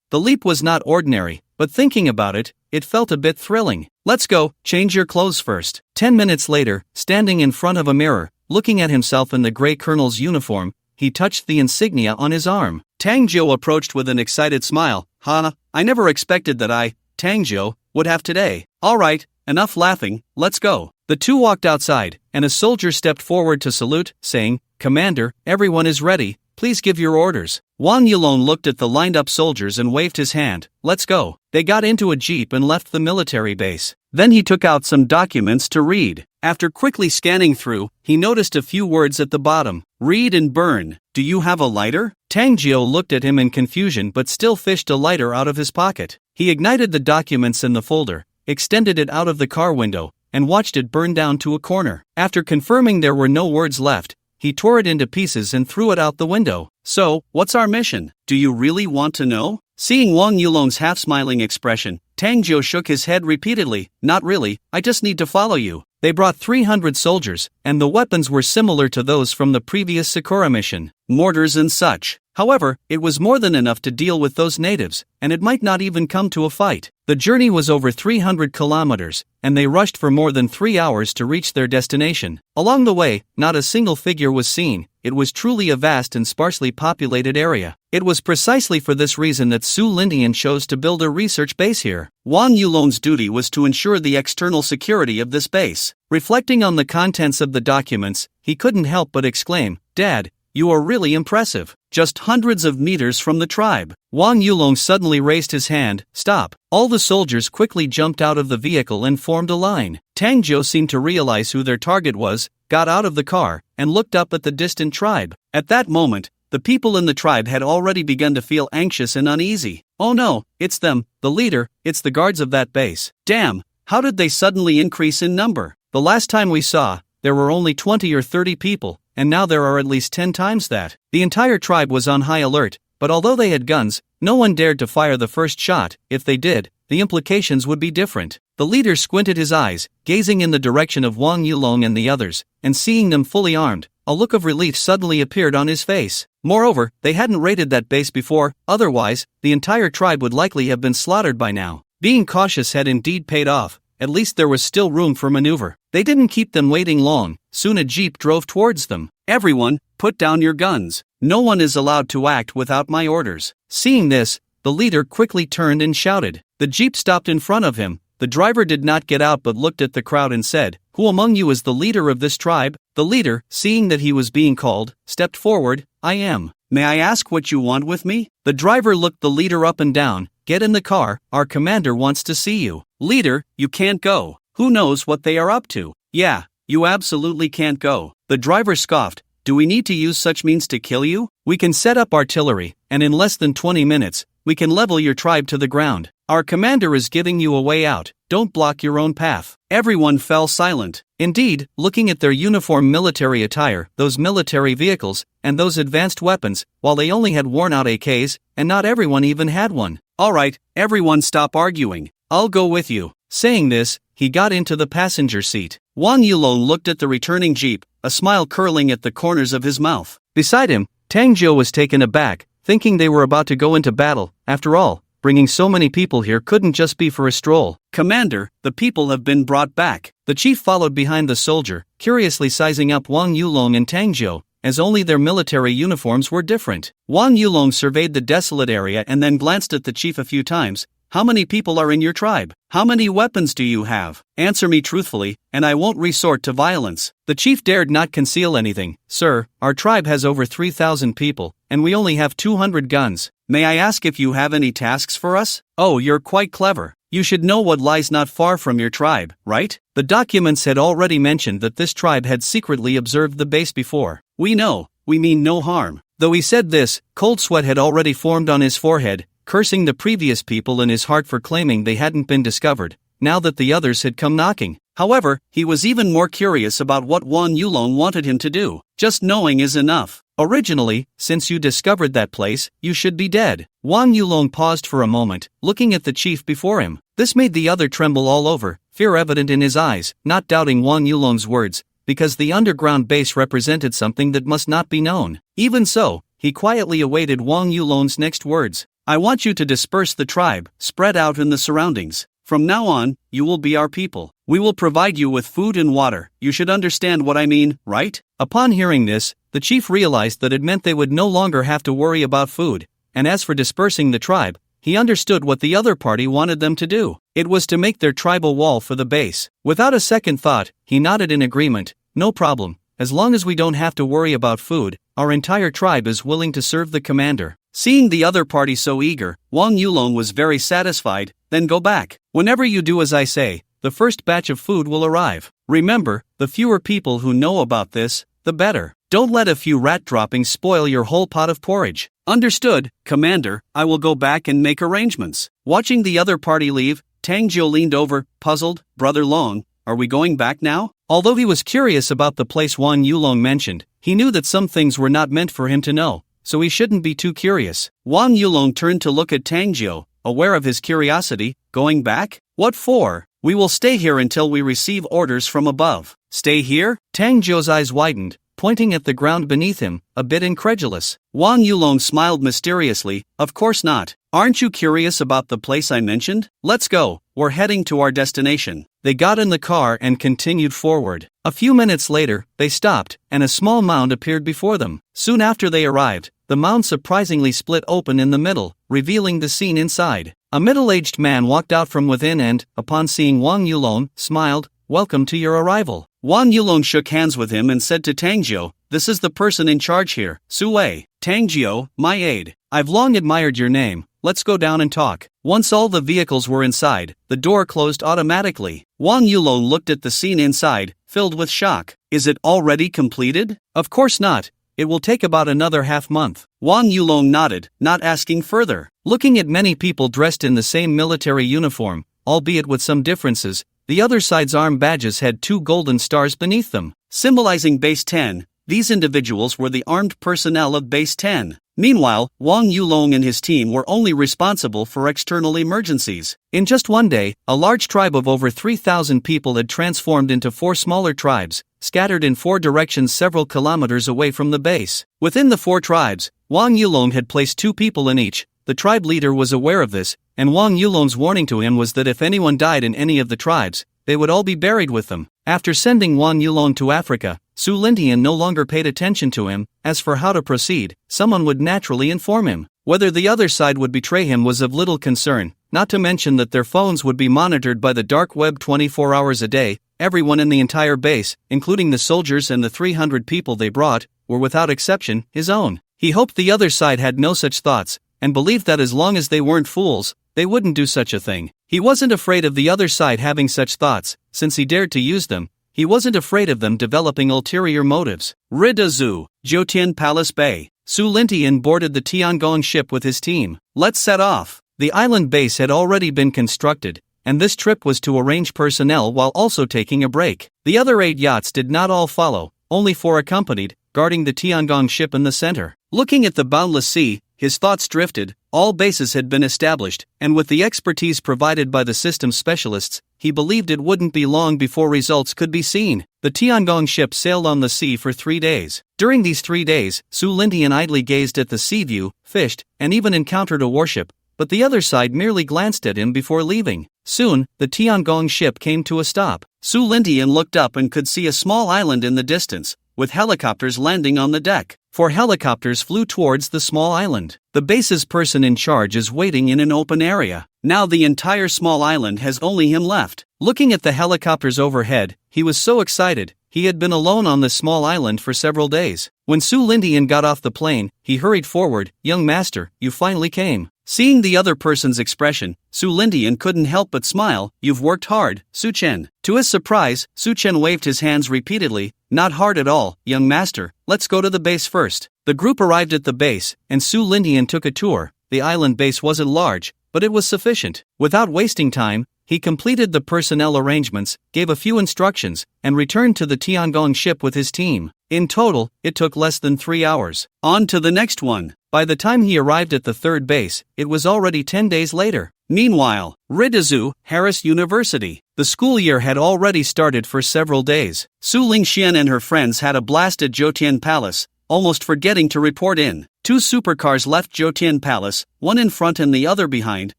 The leap was not ordinary, but thinking about it, it felt a bit thrilling. "Let's go, change your clothes first." 10 minutes later, standing in front of a mirror, looking at himself in the gray colonel's uniform, he touched the insignia on his arm. Tang Jiu approached with an excited smile. I never expected that I, Tang Jiu, would have today. Alright, enough laughing, let's go." The 2 walked outside, and a soldier stepped forward to salute, saying, "Commander, everyone is ready, please give your orders." Wang Yulong looked at the lined-up soldiers and waved his hand. "Let's go." They got into a jeep and left the military base. Then he took out some documents to read. After quickly scanning through, he noticed a few words at the bottom. "Read and burn. Do you have a lighter?" Tang Jiu looked at him in confusion but still fished a lighter out of his pocket. He ignited the documents in the folder, extended it out of the car window, and watched it burn down to a corner. After confirming there were no words left, he tore it into pieces and threw it out the window. "So, what's our mission? Do you really want to know?" Seeing Wang Yulong's half-smiling expression, Tang Jiu shook his head repeatedly. "Not really, I just need to follow you." They brought 300 soldiers, and the weapons were similar to those from the previous Sakura mission, mortars and such. However, it was more than enough to deal with those natives, and it might not even come to a fight. The journey was over 300 kilometers, and they rushed for more than 3 hours to reach their destination. Along the way, not a single figure was seen. It was truly a vast and sparsely populated area. It was precisely for this reason that Su Lindian chose to build a research base here. Wang Yulong's duty was to ensure the external security of this base. Reflecting on the contents of the documents, he couldn't help but exclaim, "Dad, you are really impressive." Just hundreds of meters from the tribe, Wang Yulong suddenly raised his hand. "Stop." All the soldiers quickly jumped out of the vehicle and formed a line. Tang Jiu seemed to realize who their target was, got out of the car, and looked up at the distant tribe. At that moment, the people in the tribe had already begun to feel anxious and uneasy. "Oh no, it's them, the leader, it's the guards of that base. Damn, how did they suddenly increase in number? The last time we saw, there were only 20 or 30 people, and now there are at least 10 times that." The entire tribe was on high alert, but although they had guns, no one dared to fire the first shot. If they did, the implications would be different. The leader squinted his eyes, gazing in the direction of Wang Yulong and the others, and seeing them fully armed, a look of relief suddenly appeared on his face. Moreover, they hadn't raided that base before, otherwise, the entire tribe would likely have been slaughtered by now. Being cautious had indeed paid off. At least there was still room for maneuver. They didn't keep them waiting long. Soon a jeep drove towards them. "Everyone, put down your guns. No one is allowed to act without my orders." Seeing this, the leader quickly turned and shouted. The jeep stopped in front of him. The driver did not get out but looked at the crowd and said, "Who among you is the leader of this tribe?" The leader, seeing that he was being called, stepped forward. "I am. May I ask what you want with me?" The driver looked the leader up and down. "Get in the car, our commander wants to see you." "Leader, you can't go. Who knows what they are up to?" "Yeah, you absolutely can't go." The driver scoffed. "Do we need to use such means to kill you? We can set up artillery, and in less than 20 minutes, we can level your tribe to the ground. Our commander is giving you a way out. Don't block your own path." Everyone fell silent. Indeed, looking at their uniform military attire, those military vehicles, and those advanced weapons, while they only had worn out AKs, and not everyone even had one. "Alright, everyone stop arguing. I'll go with you." Saying this, he got into the passenger seat. Wang Yulong looked at the returning jeep, a smile curling at the corners of his mouth. Beside him, Tang Jiu was taken aback, thinking they were about to go into battle. After all, bringing so many people here couldn't just be for a stroll. "Commander, the people have been brought back." The chief followed behind the soldier, curiously sizing up Wang Yulong and Tang Jiu, as only their military uniforms were different. Wang Yulong surveyed the desolate area and then glanced at the chief a few times, How many people are in your tribe? How many weapons do you have? Answer me truthfully, and I won't resort to violence." The chief dared not conceal anything. "Sir, our tribe has over 3,000 people, and we only have 200 guns. May I ask if you have any tasks for us?" "Oh, you're quite clever. You should know what lies not far from your tribe, right?" The documents had already mentioned that this tribe had secretly observed the base before. "We know, we mean no harm." Though he said this, cold sweat had already formed on his forehead, cursing the previous people in his heart for claiming they hadn't been discovered, now that the others had come knocking. However, he was even more curious about what Wang Yulong wanted him to do. Just knowing is enough. "Originally, since you discovered that place, you should be dead." Wang Yulong paused for a moment, looking at the chief before him. This made the other tremble all over, fear evident in his eyes, not doubting Wang Yulong's words, because the underground base represented something that must not be known. Even so, he quietly awaited Wang Yulong's next words. "I want you to disperse the tribe, spread out in the surroundings. From now on, you will be our people. We will provide you with food and water. You should understand what I mean, right?" Upon hearing this, the chief realized that it meant they would no longer have to worry about food, and as for dispersing the tribe, he understood what the other party wanted them to do. It was to make their tribal wall for the base. Without a second thought, he nodded in agreement. "No problem. As long as we don't have to worry about food, our entire tribe is willing to serve the commander." Seeing the other party so eager, Wang Yulong was very satisfied. "Then go back. Whenever you do as I say, the first batch of food will arrive. Remember, the fewer people who know about this, the better. Don't let a few rat droppings spoil your whole pot of porridge." "Understood, Commander. I will go back and make arrangements." Watching the other party leave, Tang Jiu leaned over, puzzled. "Brother Long, are we going back now?" Although he was curious about the place Wang Yulong mentioned, he knew that some things were not meant for him to know, so he shouldn't be too curious. Wang Yulong turned to look at Tang Jiu, aware of his curiosity. "Going back? What for?" "We will stay here until we receive orders from above." "Stay here?" Tang Jiu's eyes widened, pointing at the ground beneath him, a bit incredulous. Wang Yulong smiled mysteriously. "Of course not. Aren't you curious about the place I mentioned? Let's go, we're heading to our destination." They got in the car and continued forward. A few minutes later, they stopped, and a small mound appeared before them. Soon after they arrived, the mound surprisingly split open in the middle, revealing the scene inside. A middle-aged man walked out from within and, upon seeing Wang Yulong, smiled. "Welcome to your arrival." Wang Yulong shook hands with him and said to Tang Jiu, "This is the person in charge here, Su Wei. Tang Jiu, my aide. I've long admired your name. Let's go down and talk." Once all the vehicles were inside, the door closed automatically. Wang Yulong looked at the scene inside, filled with shock. "Is it already completed?" "Of course not. It will take about another half-month." Wang Yulong nodded, not asking further. Looking at many people dressed in the same military uniform, albeit with some differences, the other side's arm badges had 2 golden stars beneath them, symbolizing Base 10. These individuals were the armed personnel of Base 10. Meanwhile, Wang Yulong and his team were only responsible for external emergencies. In just one day, a large tribe of over 3,000 people had transformed into 4 smaller tribes, scattered in 4 directions several kilometers away from the base. Within the 4 tribes, Wang Yulong had placed 2 people in each. The tribe leader was aware of this, and Wang Yulong's warning to him was that if anyone died in any of the tribes, they would all be buried with them. After sending Wang Yulong to Africa, Su Lintian no longer paid attention to him. As for how to proceed, someone would naturally inform him. Whether the other side would betray him was of little concern, not to mention that their phones would be monitored by the dark web 24 hours a day. Everyone in the entire base, including the soldiers and the 300 people they brought, were without exception his own. He hoped the other side had no such thoughts, and believed that as long as they weren't fools, they wouldn't do such a thing. He wasn't afraid of the other side having such thoughts, since he dared to use them. He wasn't afraid of them developing ulterior motives. Ridazu, Jotian Palace Bay. Su Lintian boarded the Tiangong ship with his team. "Let's set off." The island base had already been constructed, and this trip was to arrange personnel while also taking a break. The other 8 yachts did not all follow, only 4 accompanied, guarding the Tiangong ship in the center. Looking at the boundless sea, his thoughts drifted. All bases had been established, and with the expertise provided by the system specialists, he believed it wouldn't be long before results could be seen. The Tiangong ship sailed on the sea for 3 days. During these 3 days, Su Lintian idly gazed at the sea view, fished, and even encountered a warship, but the other side merely glanced at him before leaving. Soon, the Tiangong ship came to a stop. Su Lintian looked up and could see a small island in the distance, with helicopters landing on the deck. 4 helicopters flew towards the small island. The base's person in charge is waiting in an open area. Now the entire small island has only him left. Looking at the helicopters overhead, he was so excited. He had been alone on this small island for several days. When Su Lindian got off the plane, he hurried forward. "Young master, you finally came." Seeing the other person's expression, Su Lindian couldn't help but smile. "You've worked hard, Su Chen." To his surprise, Su Chen waved his hands repeatedly. "Not hard at all, young master. Let's go to the base first." The group arrived at the base, and Su Lindian took a tour. The island base wasn't large, but it was sufficient. Without wasting time, he completed the personnel arrangements, gave a few instructions, and returned to the Tiangong ship with his team. In total, it took less than 3 hours. On to the next one. By the time he arrived at the third base, it was already 10 days later. Meanwhile, Ridazu, Harris University. The school year had already started for several days. Su Lingxian and her friends had a blast at Jotian Palace, almost forgetting to report in. 2 supercars left Jotian Palace, one in front and the other behind,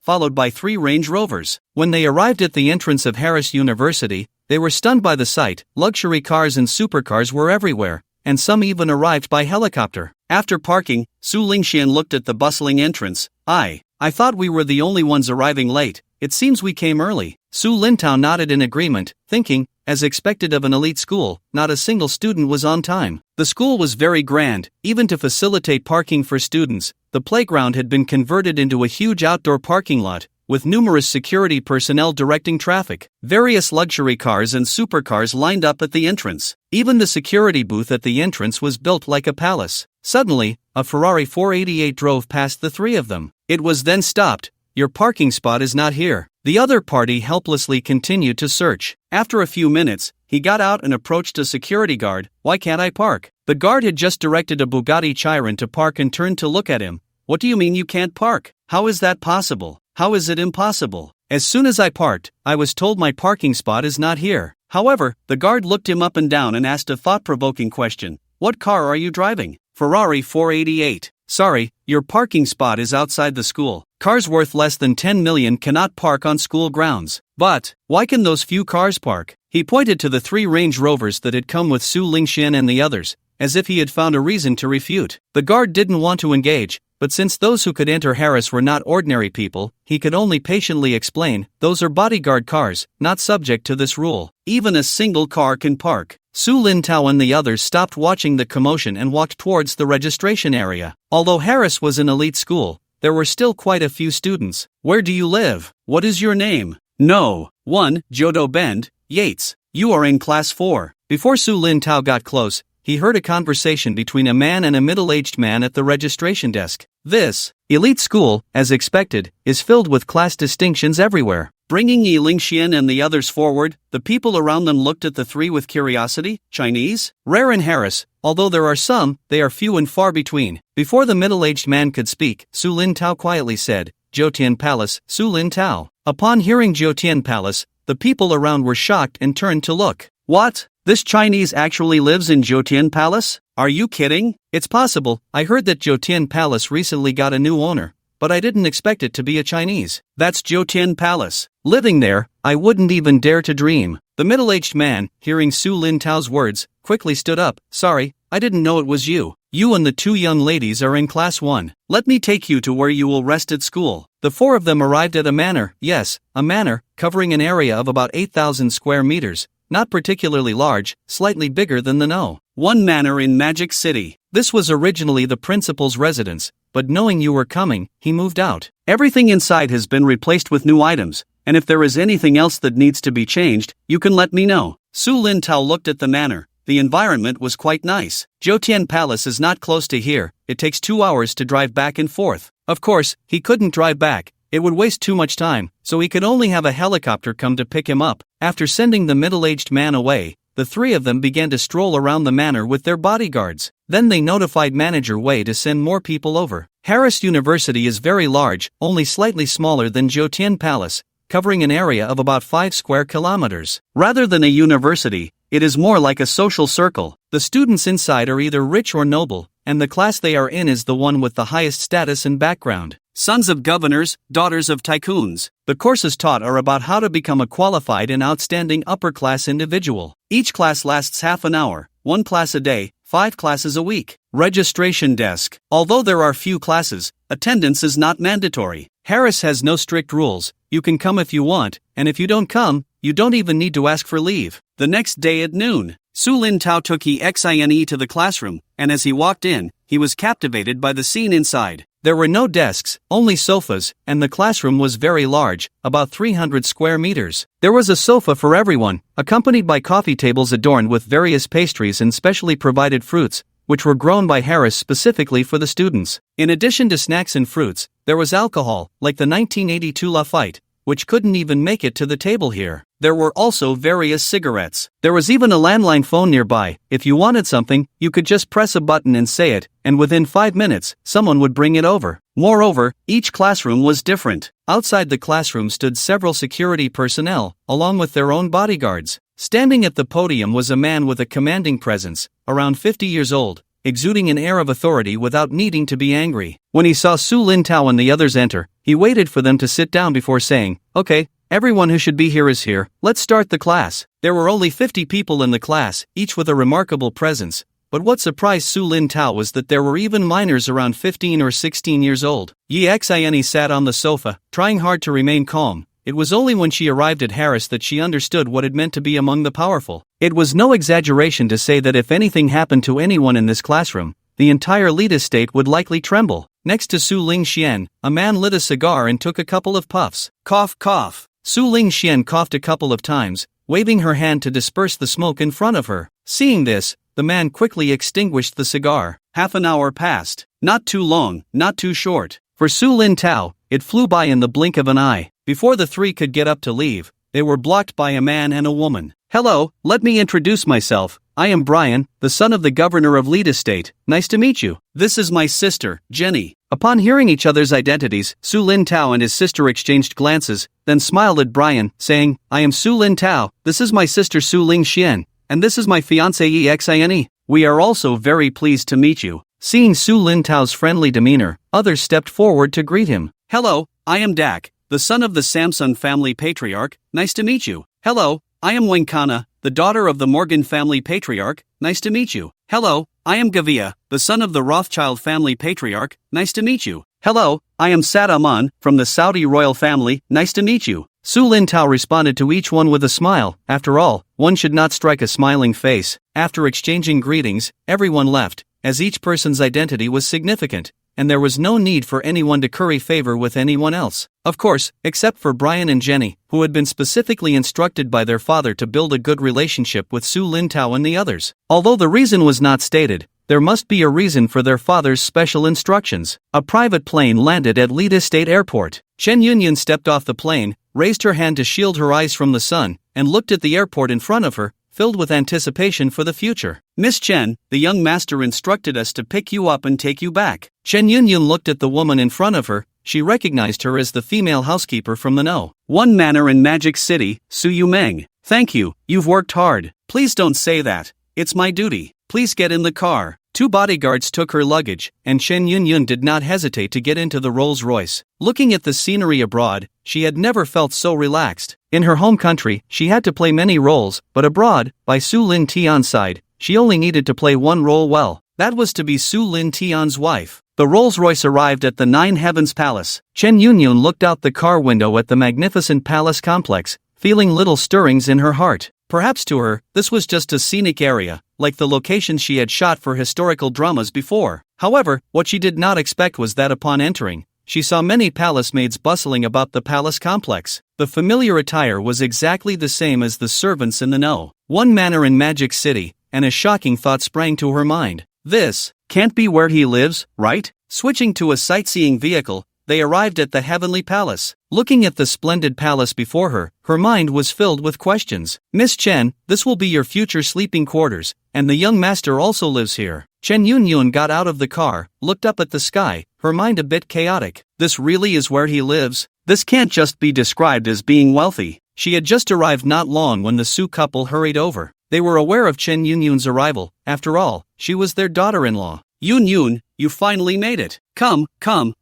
followed by 3 Range Rovers. When they arrived at the entrance of Harris University, they were stunned by the sight. Luxury cars and supercars were everywhere, and some even arrived by helicopter. After parking, Su Lingxian looked at the bustling entrance. I thought we were the only ones arriving late. It seems we came early." Su Lintao nodded in agreement, thinking, as expected of an elite school, not a single student was on time. The school was very grand, even to facilitate parking for students. The playground had been converted into a huge outdoor parking lot, with numerous security personnel directing traffic. Various luxury cars and supercars lined up at the entrance. Even the security booth at the entrance was built like a palace. Suddenly, a Ferrari 488 drove past the 3 of them. It was then stopped. "Your parking spot is not here." The other party helplessly continued to search. After a few minutes, he got out and approached a security guard. "Why can't I park?" The guard had just directed a Bugatti Chiron to park and turned to look at him. "What do you mean you can't park? How is that possible? How is it impossible? As soon as I parked, I was told my parking spot is not here." However, the guard looked him up and down and asked a thought-provoking question. "What car are you driving?" "Ferrari 488. "Sorry, your parking spot is outside the school. Cars worth less than 10 million cannot park on school grounds." "But why can those few cars park?" He pointed to the 3 Range Rovers that had come with Su Lingxian and the others, as if he had found a reason to refute. The guard didn't want to engage, but since those who could enter Harris were not ordinary people, he could only patiently explain, "Those are bodyguard cars, not subject to this rule. Even a single car can park." Su Lintao and the others stopped watching the commotion and walked towards the registration area. Although Harris was an elite school, there were still quite a few students. "Where do you live? What is your name?" "No. 1. Jodo Bend, Yates. You are in class 4. Before Su Lintao got close, he heard a conversation between a man and a middle-aged man at the registration desk. This elite school, as expected, is filled with class distinctions everywhere. Bringing Yi Lingxian and the others forward, the people around them looked at the 3 with curiosity. "Chinese? Rare in Harris. Although there are some, they are few and far between." Before the middle-aged man could speak, Su Lintao quietly said, "Jotian Palace, Su Lintao." Upon hearing Jotian Palace, the people around were shocked and turned to look. "What? This Chinese actually lives in Jotian Palace? Are you kidding?" "It's possible. I heard that Jotian Palace recently got a new owner, but I didn't expect it to be a Chinese." "That's Jotian Palace. Living there, I wouldn't even dare to dream." The middle-aged man, hearing Su Lintao's words, quickly stood up. "Sorry, I didn't know it was you. You and the 2 young ladies are in class 1. Let me take you to where you will rest at school." The 4 of them arrived at a manor. Yes, a manor, covering an area of about 8,000 square meters. Not particularly large, slightly bigger than the No. 1 manor in Magic City. This was originally the principal's residence, but knowing you were coming, he moved out. Everything inside has been replaced with new items, and if there is anything else that needs to be changed, you can let me know. Su Lintao looked at the manor. The environment was quite nice. Jotian Palace is not close to here. It takes 2 hours to drive back and forth. Of course, he couldn't drive back. It would waste too much time, so he could only have a helicopter come to pick him up. After sending the middle-aged man away, the 3 of them began to stroll around the manor with their bodyguards. Then they notified Manager Wei to send more people over. Harris University is very large, only slightly smaller than Jotian Palace, covering an area of about 5 square kilometers. Rather than a university, it is more like a social circle. The students inside are either rich or noble, and the class they are in is the one with the highest status and background. Sons of governors, daughters of tycoons. The courses taught are about how to become a qualified and outstanding upper-class individual. Each class lasts half an hour, 1 class a day, 5 classes a week. Registration desk. Although there are few classes, attendance is not mandatory. Harris has no strict rules. You can come if you want, and if you don't come, you don't even need to ask for leave. The next day at noon, Su Lin Tao took EXINE to the classroom, and as he walked in, he was captivated by the scene inside. There were no desks, only sofas, and the classroom was very large, about 300 square meters. There was a sofa for everyone, accompanied by coffee tables adorned with various pastries and specially provided fruits, which were grown by Harris specifically for the students. In addition to snacks and fruits, there was alcohol, like the 1982 Lafite, which couldn't even make it to the table here. There were also various cigarettes. There was even a landline phone nearby. If you wanted something, you could just press a button and say it, and within 5 minutes, someone would bring it over. Moreover, each classroom was different. Outside the classroom stood several security personnel, along with their own bodyguards. Standing at the podium was a man with a commanding presence, around 50 years old, exuding an air of authority without needing to be angry. When he saw Su Lin Tao and the others enter, he waited for them to sit down before saying, "Okay, everyone who should be here is here, let's start the class." There were only 50 people in the class, each with a remarkable presence, but what surprised Su Lin Tao was that there were even minors around 15 or 16 years old. Yi Xianyi sat on the sofa, trying hard to remain calm. It was only when she arrived at Harris that she understood what it meant to be among the powerful. It was no exaggeration to say that if anything happened to anyone in this classroom, the entire lead estate would likely tremble. Next to Su Lingxian, a man lit a cigar and took a couple of puffs. Cough, cough. Su Lingxian coughed a couple of times, waving her hand to disperse the smoke in front of her. Seeing this, the man quickly extinguished the cigar. Half an hour passed. Not too long, not too short. For Su Lin Tao, it flew by in the blink of an eye. Before the three could get up to leave, they were blocked by a man and a woman. "Hello, let me introduce myself. I am Brian, the son of the governor of Lead Estate. Nice to meet you. This is my sister, Jenny." Upon hearing each other's identities, Su Lin Tao and his sister exchanged glances, then smiled at Brian, saying, "I am Su Lin Tao, this is my sister Su Lingxian, and this is my fiancée Exine. We are also very pleased to meet you." Seeing Su Lin Tao's friendly demeanor, others stepped forward to greet him. "Hello, I am Dak, the son of the Samsung family patriarch. Nice to meet you." "Hello, I am Wenkana, the daughter of the Morgan family patriarch. Nice to meet you." "Hello, I am Gavia, the son of the Rothschild family patriarch. Nice to meet you." "Hello, I am Sadaman, from the Saudi royal family. Nice to meet you." Su Lin Tao responded to each one with a smile. After all, one should not strike a smiling face. After exchanging greetings, everyone left, as each person's identity was significant, and there was no need for anyone to curry favor with anyone else. Of course, except for Brian and Jenny, who had been specifically instructed by their father to build a good relationship with Su Lin Tao and the others. Although the reason was not stated, there must be a reason for their father's special instructions. A private plane landed at Lead Estate Airport. Chen Yunyun stepped off the plane, raised her hand to shield her eyes from the sun, and looked at the airport in front of her, filled with anticipation for the future. "Miss Chen, the young master instructed us to pick you up and take you back." Chen Yunyun looked at the woman in front of her. She recognized her as the female housekeeper from the know. "One manor in Magic City, Su Yumeng. Thank you, you've worked hard." "Please don't say that. It's my duty. Please get in the car." 2 bodyguards took her luggage, and Chen Yunyun did not hesitate to get into the Rolls-Royce. Looking at the scenery abroad, she had never felt so relaxed. In her home country, she had to play many roles, but abroad, by Su Lin Tian's side, she only needed to play one role well. That was to be Su Lin Tian's wife. The Rolls-Royce arrived at the Nine Heavens Palace. Chen Yunyun looked out the car window at the magnificent palace complex, feeling little stirrings in her heart. Perhaps to her, this was just a scenic area, like the locations she had shot for historical dramas before. However, what she did not expect was that upon entering, she saw many palace maids bustling about the palace complex. The familiar attire was exactly the same as the servants in the know. One manor in Magic City, and a shocking thought sprang to her mind. This can't be where he lives, right? Switching to a sightseeing vehicle, they arrived at the Heavenly Palace. Looking at the splendid palace before her, her mind was filled with questions. "Miss Chen, this will be your future sleeping quarters, and the young master also lives here." Chen Yunyun got out of the car, looked up at the sky, her mind a bit chaotic. This really is where he lives? This can't just be described as being wealthy. She had just arrived not long when the Su couple hurried over. They were aware of Chen Yunyun's arrival. After all, she was their daughter-in-law. "Yunyun, you finally made it. Come,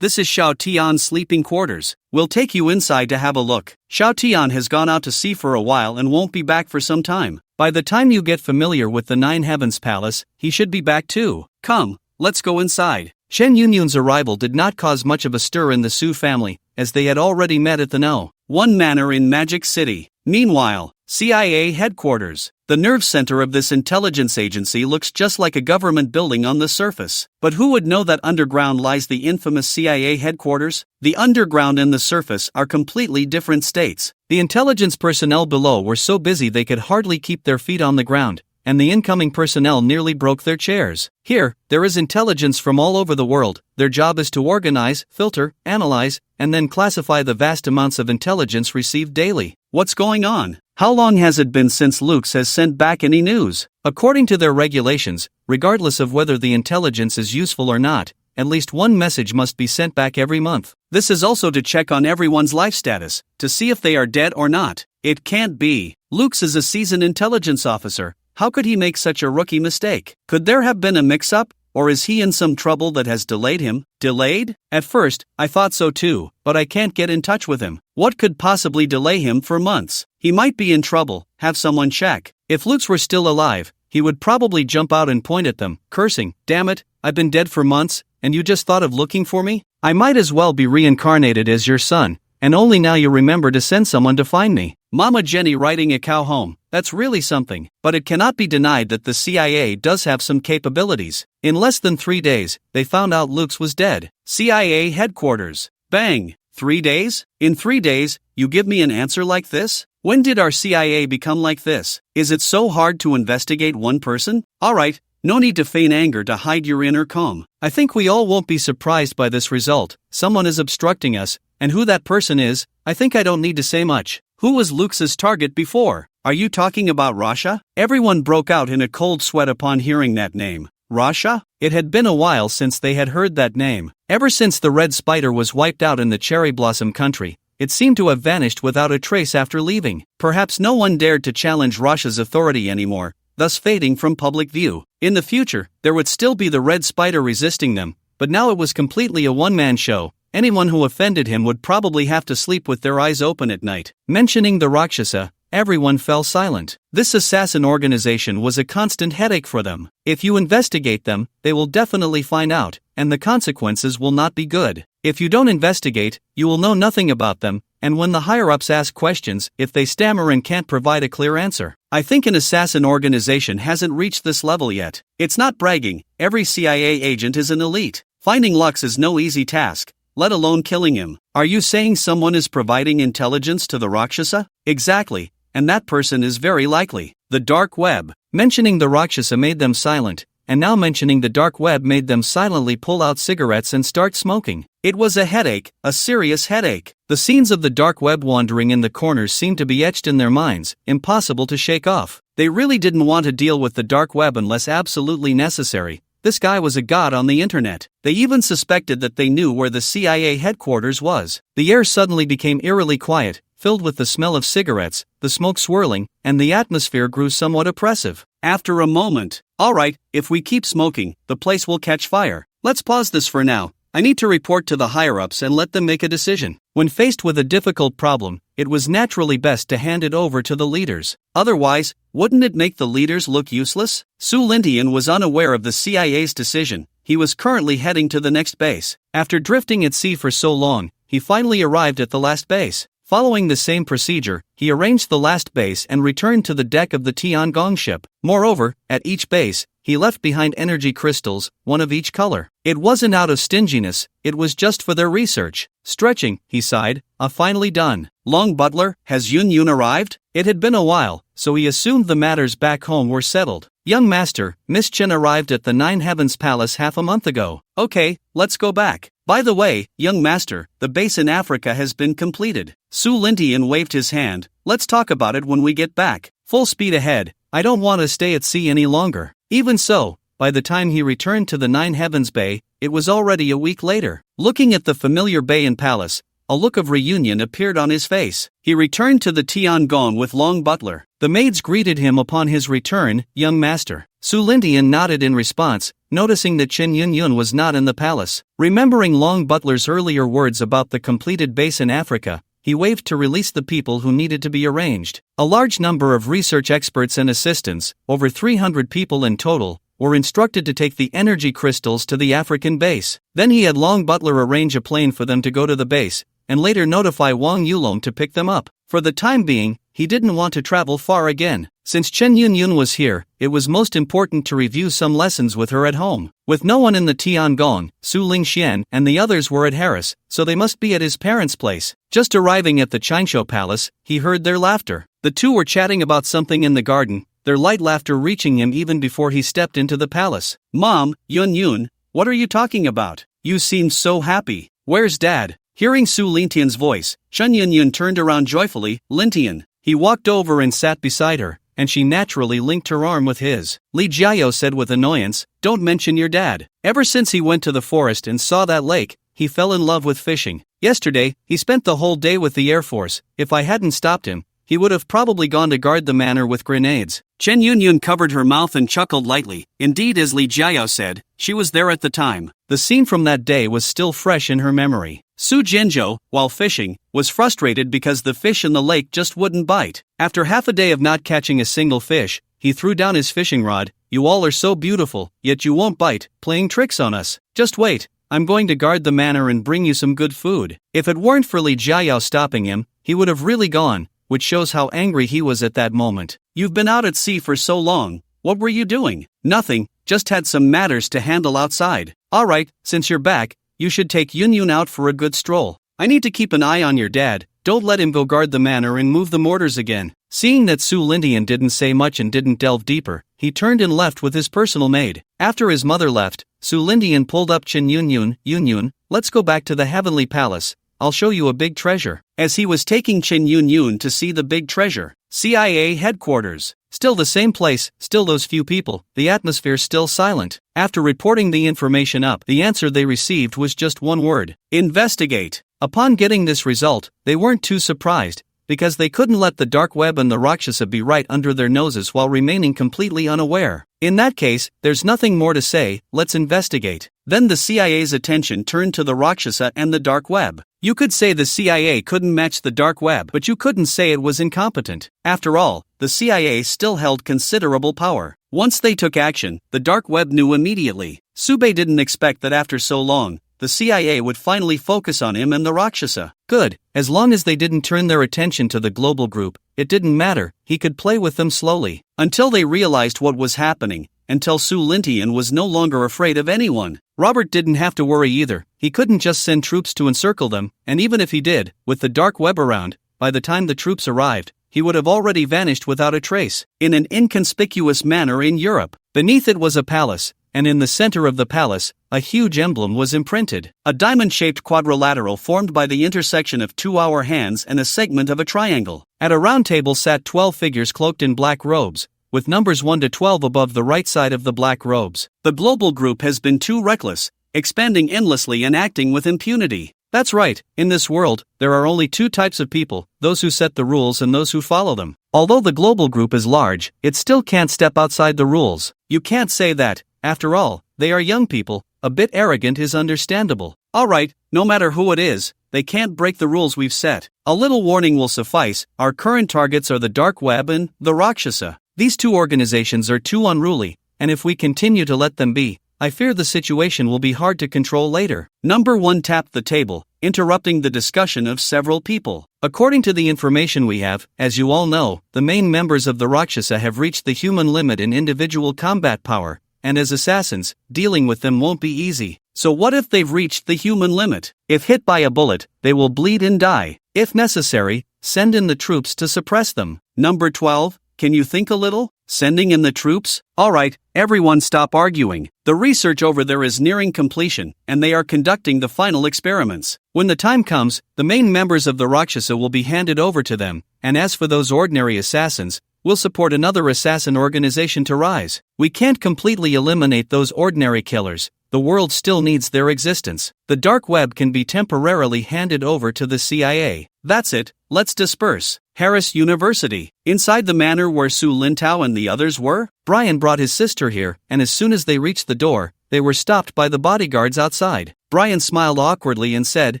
this is Xiao Tian's sleeping quarters. We'll take you inside to have a look. Xiao Tian has gone out to sea for a while and won't be back for some time." By the time you get familiar with the Nine Heavens Palace, he should be back too. Come, let's go inside. Chen Yunyun's arrival did not cause much of a stir in the Su family, as they had already met at the No. 1 Manor in Magic City. Meanwhile, CIA headquarters. The nerve center of this intelligence agency looks just like a government building on the surface. But who would know that underground lies the infamous CIA headquarters? The underground and the surface are completely different states. The intelligence personnel below were so busy they could hardly keep their feet on the ground, and the incoming personnel nearly broke their chairs. Here, there is intelligence from all over the world. Their job is to organize, filter, analyze, and then classify the vast amounts of intelligence received daily. What's going on? How long has it been since Lux has sent back any news? According to their regulations, regardless of whether the intelligence is useful or not, at least one message must be sent back every month. This is also to check on everyone's life status, to see if they are dead or not. It can't be. Lux is a seasoned intelligence officer. How could he make such a rookie mistake? Could there have been a mix-up? Or is he in some trouble that has delayed him? Delayed? At first, I thought so too, but I can't get in touch with him. What could possibly delay him for months? He might be in trouble. Have someone check. If Lux were still alive, he would probably jump out and point at them, cursing, "Damn it, I've been dead for months, and you just thought of looking for me? I might as well be reincarnated as your son, and only now you remember to send someone to find me." Mama Jenny riding a cow home. That's really something. But it cannot be denied that the CIA does have some capabilities. In less than 3 days, they found out Lux was dead. CIA headquarters. Bang! 3 days? In 3 days, you give me an answer like this? When did our CIA become like this? Is it so hard to investigate one person? Alright, no need to feign anger to hide your inner calm. I think we all won't be surprised by this result. Someone is obstructing us, and who that person is, I think I don't need to say much. Who was Lux's target before? Are you talking about Rasha? Everyone broke out in a cold sweat upon hearing that name. Rasha? It had been a while since they had heard that name. Ever since the red spider was wiped out in the cherry blossom country, it seemed to have vanished without a trace after leaving. Perhaps no one dared to challenge Rasha's authority anymore, thus fading from public view. In the future, there would still be the red spider resisting them, but now it was completely a one-man show. Anyone who offended him would probably have to sleep with their eyes open at night. Mentioning the Rakshasa, everyone fell silent. This assassin organization was a constant headache for them. If you investigate them, they will definitely find out, and the consequences will not be good. If you don't investigate, you will know nothing about them, and when the higher-ups ask questions, if they stammer and can't provide a clear answer. I think an assassin organization hasn't reached this level yet. It's not bragging, every CIA agent is an elite. Finding Lux is no easy task, let alone killing him. Are you saying someone is providing intelligence to the Rakshasa? Exactly, and that person is very likely the dark web. Mentioning the Rakshasa made them silent, and now mentioning the dark web made them silently pull out cigarettes and start smoking. It was a headache, a serious headache. The scenes of the dark web wandering in the corners seemed to be etched in their minds, impossible to shake off. They really didn't want to deal with the dark web unless absolutely necessary. This guy was a god on the internet. They even suspected that they knew where the CIA headquarters was. The air suddenly became eerily quiet, filled with the smell of cigarettes, the smoke swirling, and the atmosphere grew somewhat oppressive. After a moment, alright, if we keep smoking, the place will catch fire. Let's pause this for now. I need to report to the higher-ups and let them make a decision. When faced with a difficult problem, it was naturally best to hand it over to the leaders. Otherwise, wouldn't it make the leaders look useless? Su Lintian was unaware of the CIA's decision. He was currently heading to the next base. After drifting at sea for so long, he finally arrived at the last base. Following the same procedure, he arranged the last base and returned to the deck of the Tiangong ship. Moreover, at each base, he left behind energy crystals, one of each color. It wasn't out of stinginess, it was just for their research. Stretching, he sighed, finally done. Long Butler, has Yun Yun arrived? It had been a while, so he assumed the matters back home were settled. Young master, Miss Chen arrived at the Nine Heavens Palace half a month ago. Okay, let's go back. By the way, young master, the base in Africa has been completed. Su Lintian waved his hand. Let's talk about it when we get back. Full speed ahead. I don't want to stay at sea any longer. Even so, by the time he returned to the Nine Heavens Bay, it was already a week later. Looking at the familiar bay and palace, a look of reunion appeared on his face. He returned to the Tiangong with Long Butler. The maids greeted him upon his return, young master. Su Lintian nodded in response, noticing that Chen Yunyun was not in the palace. Remembering Long Butler's earlier words about the completed base in Africa, he waved to release the people who needed to be arranged. A large number of research experts and assistants, over 300 people in total, were instructed to take the energy crystals to the African base. Then he had Long Butler arrange a plane for them to go to the base, and later notify Wang Yulong to pick them up. For the time being, he didn't want to travel far again. Since Chen Yunyun was here, it was most important to review some lessons with her at home. With no one in the Tiangong, Su Lingxian and the others were at Harris, so they must be at his parents' place. Just arriving at the Qingshu Palace, he heard their laughter. The two were chatting about something in the garden, their light laughter reaching him even before he stepped into the palace. "Mom, Yunyun, what are you talking about? You seem so happy. Where's Dad?" Hearing Su Lintian's voice, Chen Yunyun turned around joyfully. "Lintian." He walked over and sat beside her, and she naturally linked her arm with his. Li Jiao said with annoyance, "Don't mention your dad. Ever since he went to the forest and saw that lake, he fell in love with fishing. Yesterday, he spent the whole day with the Air Force. If I hadn't stopped him, he would have probably gone to guard the manor with grenades." Chen Yunyun covered her mouth and chuckled lightly. Indeed, as Li Jiao said, she was there at the time. The scene from that day was still fresh in her memory. Su Jinzhou, while fishing, was frustrated because the fish in the lake just wouldn't bite. After half a day of not catching a single fish, he threw down his fishing rod. "You all are so beautiful, yet you won't bite, playing tricks on us. Just wait, I'm going to guard the manor and bring you some good food." If it weren't for Li Jiao stopping him, he would have really gone, which shows how angry he was at that moment. "You've been out at sea for so long, what were you doing?" "Nothing, just had some matters to handle outside." "Alright, since you're back, you should take Yunyun out for a good stroll. I need to keep an eye on your dad, don't let him go guard the manor and move the mortars again." Seeing that Su Lintian didn't say much and didn't delve deeper, he turned and left with his personal maid. After his mother left, Su Lintian pulled up Chen Yunyun. "Yunyun, let's go back to the Heavenly Palace, I'll show you a big treasure." As he was taking Chen Yunyun to see the big treasure, CIA headquarters. Still the same place, still those few people, the atmosphere still silent. After reporting the information up, the answer they received was just one word: investigate. Upon getting this result, they weren't too surprised, because they couldn't let the dark web and the Rakshasa be right under their noses while remaining completely unaware. In that case, there's nothing more to say, let's investigate. Then the CIA's attention turned to the Rakshasa and the dark web. You could say the CIA couldn't match the dark web, but you couldn't say it was incompetent. After all, the CIA still held considerable power. Once they took action, the dark web knew immediately. Sube didn't expect that after so long, the CIA would finally focus on him and the Rakshasa. Good, as long as they didn't turn their attention to the global group, it didn't matter, he could play with them slowly. Until they realized what was happening, until Su Lintian was no longer afraid of anyone. Robert didn't have to worry either, he couldn't just send troops to encircle them, and even if he did, with the dark web around, by the time the troops arrived, he would have already vanished without a trace, in an inconspicuous manner in Europe. Beneath it was a palace, and in the center of the palace, a huge emblem was imprinted. A diamond-shaped quadrilateral formed by the intersection of two hour hands and a segment of a triangle. At a round table sat 12 figures cloaked in black robes, with numbers 1 to 12 above the right side of the black robes. The global group has been too reckless, expanding endlessly and acting with impunity. That's right, in this world, there are only two types of people, those who set the rules and those who follow them. Although the global group is large, it still can't step outside the rules. You can't say that, after all, they are young people, a bit arrogant is understandable. Alright, no matter who it is, they can't break the rules we've set. A little warning will suffice, our current targets are the dark web and the Rakshasa. These two organizations are too unruly, and if we continue to let them be, I fear the situation will be hard to control later. Number 1 tapped the table, interrupting the discussion of several people. According to the information we have, as you all know, the main members of the Rakshasa have reached the human limit in individual combat power, and as assassins, dealing with them won't be easy. So what if they've reached the human limit? If hit by a bullet, they will bleed and die. If necessary, send in the troops to suppress them. Number 12, can you think a little? Sending in the troops? Alright, everyone stop arguing. The research over there is nearing completion, and they are conducting the final experiments. When the time comes, the main members of the Rakshasa will be handed over to them, and as for those ordinary assassins, we'll support another assassin organization to rise. We can't completely eliminate those ordinary killers. The world still needs their existence. The dark web can be temporarily handed over to the CIA. That's it, let's disperse. Harris University. Inside the manor where Su Lintao and the others were, Brian brought his sister here, and as soon as they reached the door, they were stopped by the bodyguards outside. Brian smiled awkwardly and said,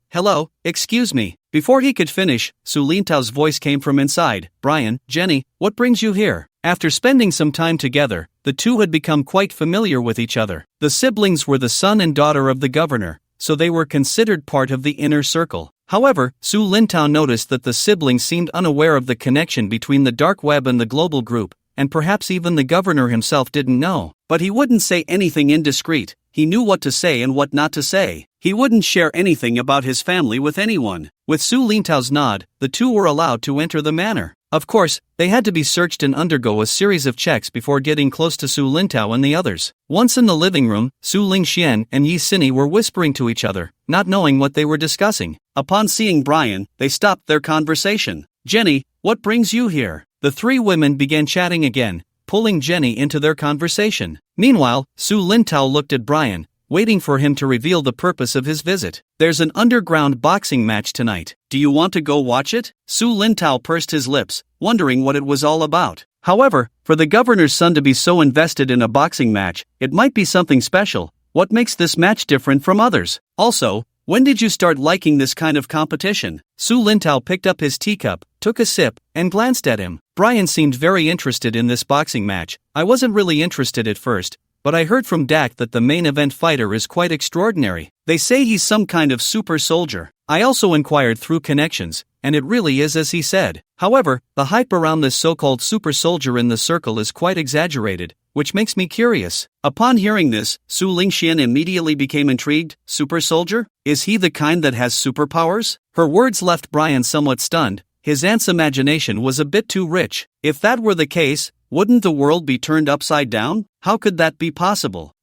"Hello, excuse me." Before he could finish, Su Lintao's voice came from inside. "Brian, Jenny, what brings you here?" After spending some time together, the two had become quite familiar with each other. The siblings were the son and daughter of the governor, so they were considered part of the inner circle. However, Su Lintao noticed that the siblings seemed unaware of the connection between the dark web and the global group, and perhaps even the governor himself didn't know. But he wouldn't say anything indiscreet. He knew what to say and what not to say. He wouldn't share anything about his family with anyone. With Su Lintao's nod, the two were allowed to enter the manor. Of course, they had to be searched and undergo a series of checks before getting close to Su Lintao and the others. Once in the living room, Su Lingxian and Yi Sini were whispering to each other, not knowing what they were discussing. Upon seeing Brian, they stopped their conversation. "Jenny, what brings you here?" The three women began chatting again, pulling Jenny into their conversation. Meanwhile, Su Lintao looked at Brian, waiting for him to reveal the purpose of his visit. "There's an underground boxing match tonight. Do you want to go watch it?" Su Lintao pursed his lips, wondering what it was all about. However, for the governor's son to be so invested in a boxing match, it might be something special. What makes this match different from others? Also, when did you start liking this kind of competition? Su Lintao picked up his teacup, took a sip, and glanced at him. Brian seemed very interested in this boxing match. "I wasn't really interested at first, but I heard from Dak that the main event fighter is quite extraordinary. They say he's some kind of super soldier. I also inquired through connections, and it really is as he said. However, the hype around this so-called super soldier in the circle is quite exaggerated, which makes me curious." Upon hearing this, Su Lingxian immediately became intrigued. "Super soldier? Is he the kind that has superpowers?" Her words left Brian somewhat stunned. His aunt's imagination was a bit too rich. If that were the case, wouldn't the world be turned upside down? How could that be possible?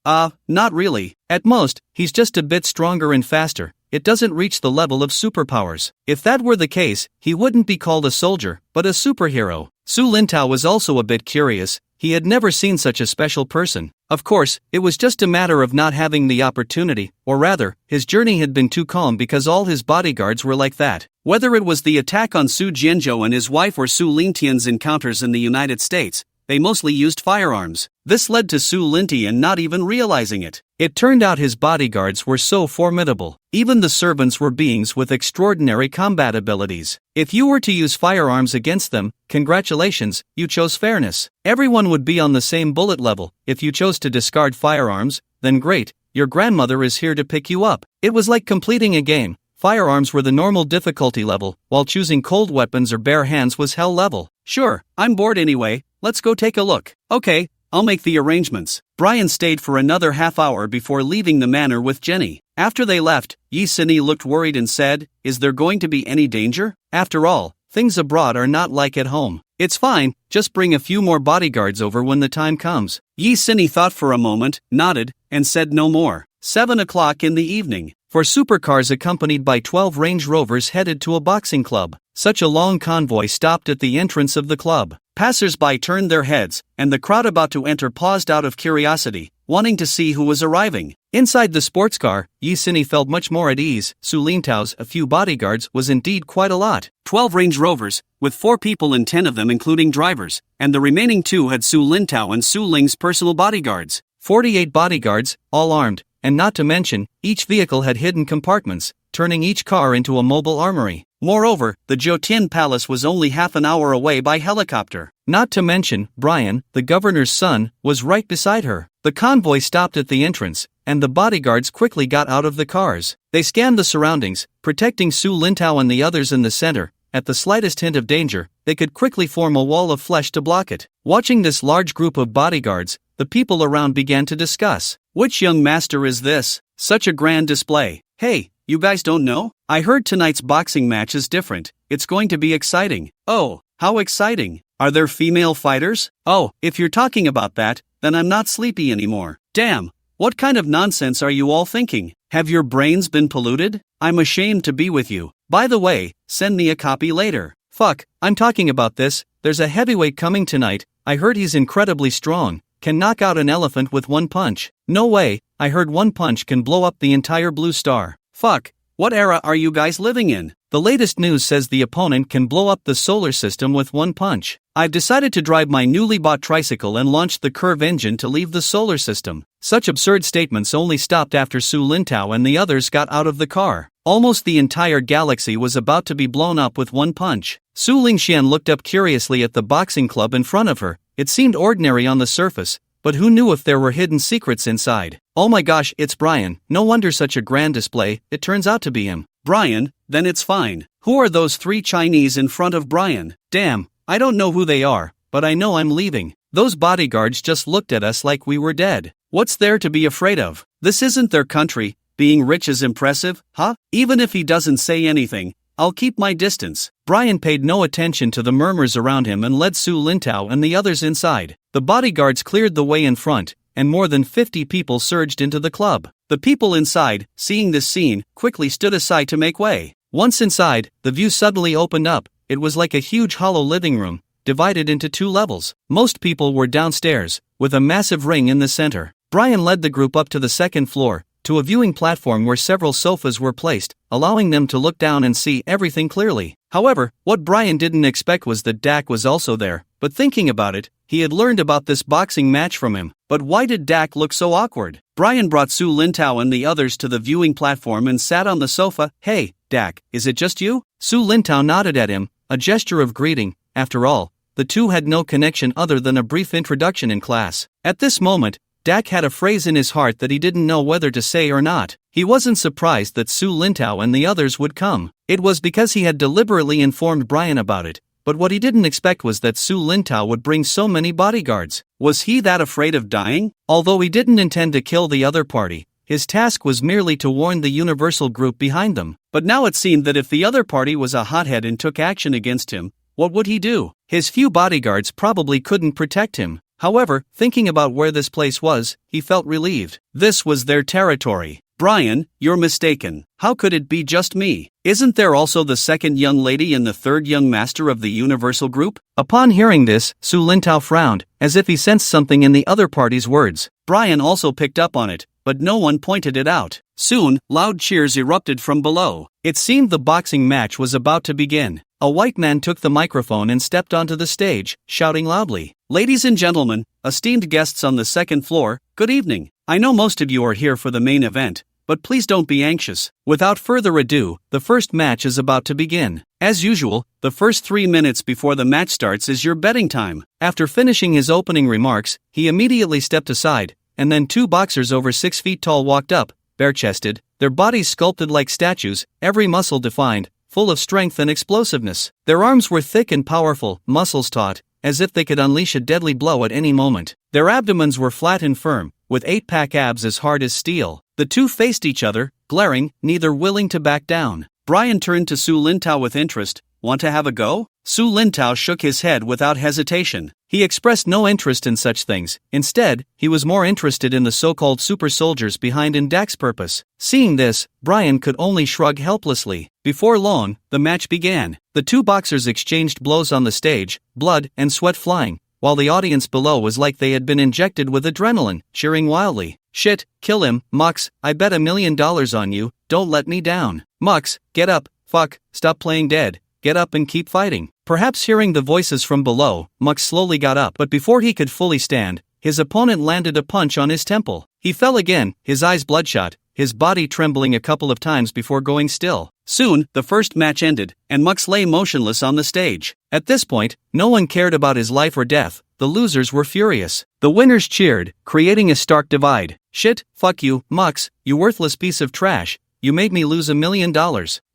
Not really. At most, he's just a bit stronger and faster. It doesn't reach the level of superpowers. If that were the case, he wouldn't be called a soldier, but a superhero. Su Lintao was also a bit curious. He had never seen such a special person. Of course, it was just a matter of not having the opportunity, or rather, his journey had been too calm because all his bodyguards were like that. Whether it was the attack on Su Jianzhou and his wife or Su Lingtian's encounters in the United States, they mostly used firearms. This led to Su Lintian not even realizing it. It turned out his bodyguards were so formidable. Even the servants were beings with extraordinary combat abilities. If you were to use firearms against them, congratulations, you chose fairness. Everyone would be on the same bullet level. If you chose to discard firearms, then great, your grandmother is here to pick you up. It was like completing a game. Firearms were the normal difficulty level, while choosing cold weapons or bare hands was hell level. "Sure, I'm bored anyway, let's go take a look." "Okay, I'll make the arrangements." Brian stayed for another half hour before leaving the manor with Jenny. After they left, Yi Sini looked worried and said, "Is there going to be any danger? After all, things abroad are not like at home." "It's fine, just bring a few more bodyguards over when the time comes." Yi Sini thought for a moment, nodded, and said no more. 7 o'clock in the evening. Four supercars accompanied by 12 Range Rovers headed to a boxing club. Such a long convoy stopped at the entrance of the club. Passers-by turned their heads, and the crowd about to enter paused out of curiosity, wanting to see who was arriving. Inside the sports car, Yi Sini felt much more at ease. Su Lintao's, a few bodyguards, was indeed quite a lot. 12 Range Rovers, with 4 people and 10 of them including drivers, and the remaining 2 had Su Lintao and Su Ling's personal bodyguards. 48 bodyguards, all armed, and not to mention, each vehicle had hidden compartments, turning each car into a mobile armory. Moreover, the Jotian Palace was only half an hour away by helicopter. Not to mention, Brian, the governor's son, was right beside her. The convoy stopped at the entrance, and the bodyguards quickly got out of the cars. They scanned the surroundings, protecting Su Lintao and the others in the center. At the slightest hint of danger, they could quickly form a wall of flesh to block it. Watching this large group of bodyguards, the people around began to discuss. "Which young master is this? Such a grand display. Hey, you guys don't know? I heard tonight's boxing match is different. It's going to be exciting." "Oh, how exciting. Are there female fighters?" "Oh, if you're talking about that, then I'm not sleepy anymore." "Damn, what kind of nonsense are you all thinking? Have your brains been polluted? I'm ashamed to be with you. By the way, send me a copy later." "Fuck, I'm talking about this. There's a heavyweight coming tonight. I heard he's incredibly strong. Can knock out an elephant with one punch." "No way, I heard one punch can blow up the entire Blue Star." "Fuck, What era are you guys living in? The latest news says the opponent can blow up the solar system with one punch. I've decided to drive my newly bought tricycle and launch the curve engine to leave the solar system. Such absurd statements only stopped after Su Lintao and the others got out of the car. Almost the entire galaxy was about to be blown up with one punch. Su Lingxian looked up curiously at the boxing club in front of her. It seemed ordinary on the surface, but who knew if there were hidden secrets inside? Oh my gosh, it's Brian. No wonder such a grand display. It turns out to be him. Brian, then it's fine. Who are those three Chinese in front of Brian? Damn, I don't know who they are, but I know I'm leaving. Those bodyguards just looked at us like we were dead. What's there to be afraid of? This isn't their country. Being rich is impressive, huh? Even if he doesn't say anything, I'll keep my distance. Brian paid no attention to the murmurs around him and led Su Lintao and the others inside. The bodyguards cleared the way in front, and more than 50 people surged into the club. The people inside, seeing this scene, quickly stood aside to make way. Once inside, the view suddenly opened up. It was like a huge hollow living room, divided into two levels. Most people were downstairs, with a massive ring in the center. Brian led the group up to the second floor, to a viewing platform where several sofas were placed, allowing them to look down and see everything clearly. However, what Brian didn't expect was that Dak was also there, but thinking about it, he had learned about this boxing match from him. But why did Dak look so awkward? Brian brought Su Lintao and the others to the viewing platform and sat on the sofa. Hey, Dak, is it just you? Su Lintao nodded at him, a gesture of greeting. After all, the two had no connection other than a brief introduction in class. At this moment, Dak had a phrase in his heart that he didn't know whether to say or not. He wasn't surprised that Su Lintao and the others would come. It was because he had deliberately informed Brian about it, but what he didn't expect was that Su Lintao would bring so many bodyguards. Was he that afraid of dying? Although he didn't intend to kill the other party, his task was merely to warn the universal group behind them. But now it seemed that if the other party was a hothead and took action against him, what would he do? His few bodyguards probably couldn't protect him. However, thinking about where this place was, he felt relieved. This was their territory. Brian, you're mistaken. How could it be just me? Isn't there also the second young lady and the third young master of the universal group? Upon hearing this, Su Lintao frowned, as if he sensed something in the other party's words. Brian also picked up on it, but no one pointed it out. Soon, loud cheers erupted from below. It seemed the boxing match was about to begin. A white man took the microphone and stepped onto the stage, shouting loudly, "Ladies and gentlemen, esteemed guests on the second floor, good evening. I know most of you are here for the main event, but please don't be anxious. Without further ado, the first match is about to begin. As usual, the first 3 minutes before the match starts is your betting time." After finishing his opening remarks, he immediately stepped aside, and then two boxers over 6 feet tall walked up, bare-chested, their bodies sculpted like statues, every muscle defined, full of strength and explosiveness. Their arms were thick and powerful, muscles taut, as if they could unleash a deadly blow at any moment. Their abdomens were flat and firm, with 8-pack abs as hard as steel. The two faced each other, glaring, neither willing to back down. Brian turned to Su Lintao with interest. "Want to have a go?" Su Lintao shook his head without hesitation. He expressed no interest in such things. Instead, he was more interested in the so-called super soldiers behind in Dak's purpose. Seeing this, Brian could only shrug helplessly. Before long, the match began. The two boxers exchanged blows on the stage, blood and sweat flying, while the audience below was like they had been injected with adrenaline, cheering wildly. "Shit, kill him, Mux, I bet $1 million on you, don't let me down. Mux, get up, fuck, stop playing dead, get up and keep fighting." Perhaps hearing the voices from below, Mux slowly got up, but before he could fully stand, his opponent landed a punch on his temple. He fell again, his eyes bloodshot, his body trembling a couple of times before going still. Soon, the first match ended, and Mux lay motionless on the stage. At this point, no one cared about his life or death. The losers were furious. The winners cheered, creating a stark divide. "Shit, fuck you, Mux, you worthless piece of trash. You made me lose $1 million.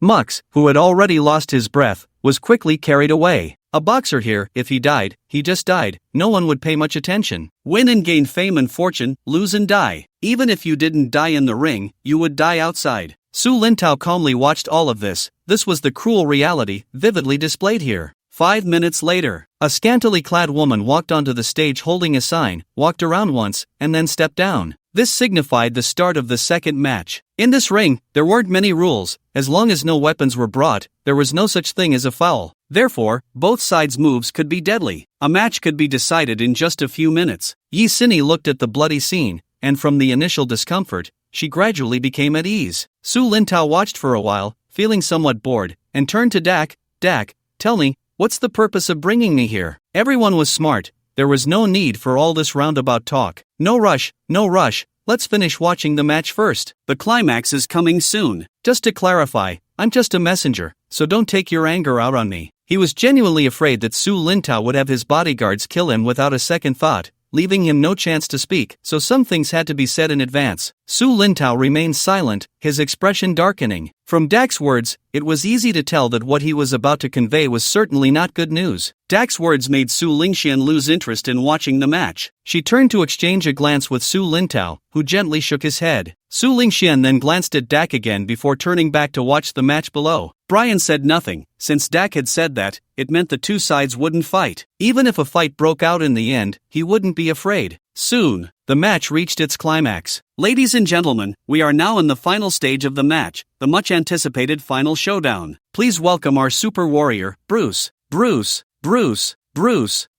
Mux, who had already lost his breath, was quickly carried away. A boxer here, if he died, he just died. No one would pay much attention. Win and gain fame and fortune, lose and die. Even if you didn't die in the ring, you would die outside. Su Lintao calmly watched all of this. This was the cruel reality, vividly displayed here. 5 minutes later, a scantily clad woman walked onto the stage holding a sign, walked around once, and then stepped down. This signified the start of the second match. In this ring, there weren't many rules. As long as no weapons were brought, there was no such thing as a foul. Therefore, both sides' moves could be deadly. A match could be decided in just a few minutes. Yi Sinny looked at the bloody scene, and from the initial discomfort, she gradually became at ease. Su Lintao watched for a while, feeling somewhat bored, and turned to Dak. Dak, tell me, what's the purpose of bringing me here? Everyone was smart. There was no need for all this roundabout talk. No rush, no rush. Let's finish watching the match first. The climax is coming soon. Just to clarify, I'm just a messenger, so don't take your anger out on me. He was genuinely afraid that Su Lintao would have his bodyguards kill him without a second thought, leaving him no chance to speak, so some things had to be said in advance. Su Lintao remained silent, his expression darkening. From Dak's words, it was easy to tell that what he was about to convey was certainly not good news. Dak's words made Su Lingxian lose interest in watching the match. She turned to exchange a glance with Su Lintao, who gently shook his head. Su Lingxian then glanced at Dak again before turning back to watch the match below. Brian said nothing. Since Dak had said that, it meant the two sides wouldn't fight. Even if a fight broke out in the end, he wouldn't be afraid. Soon, the match reached its climax. Ladies and gentlemen, we are now in the final stage of the match, the much-anticipated final showdown. Please welcome our super warrior, Bruce. Bruce.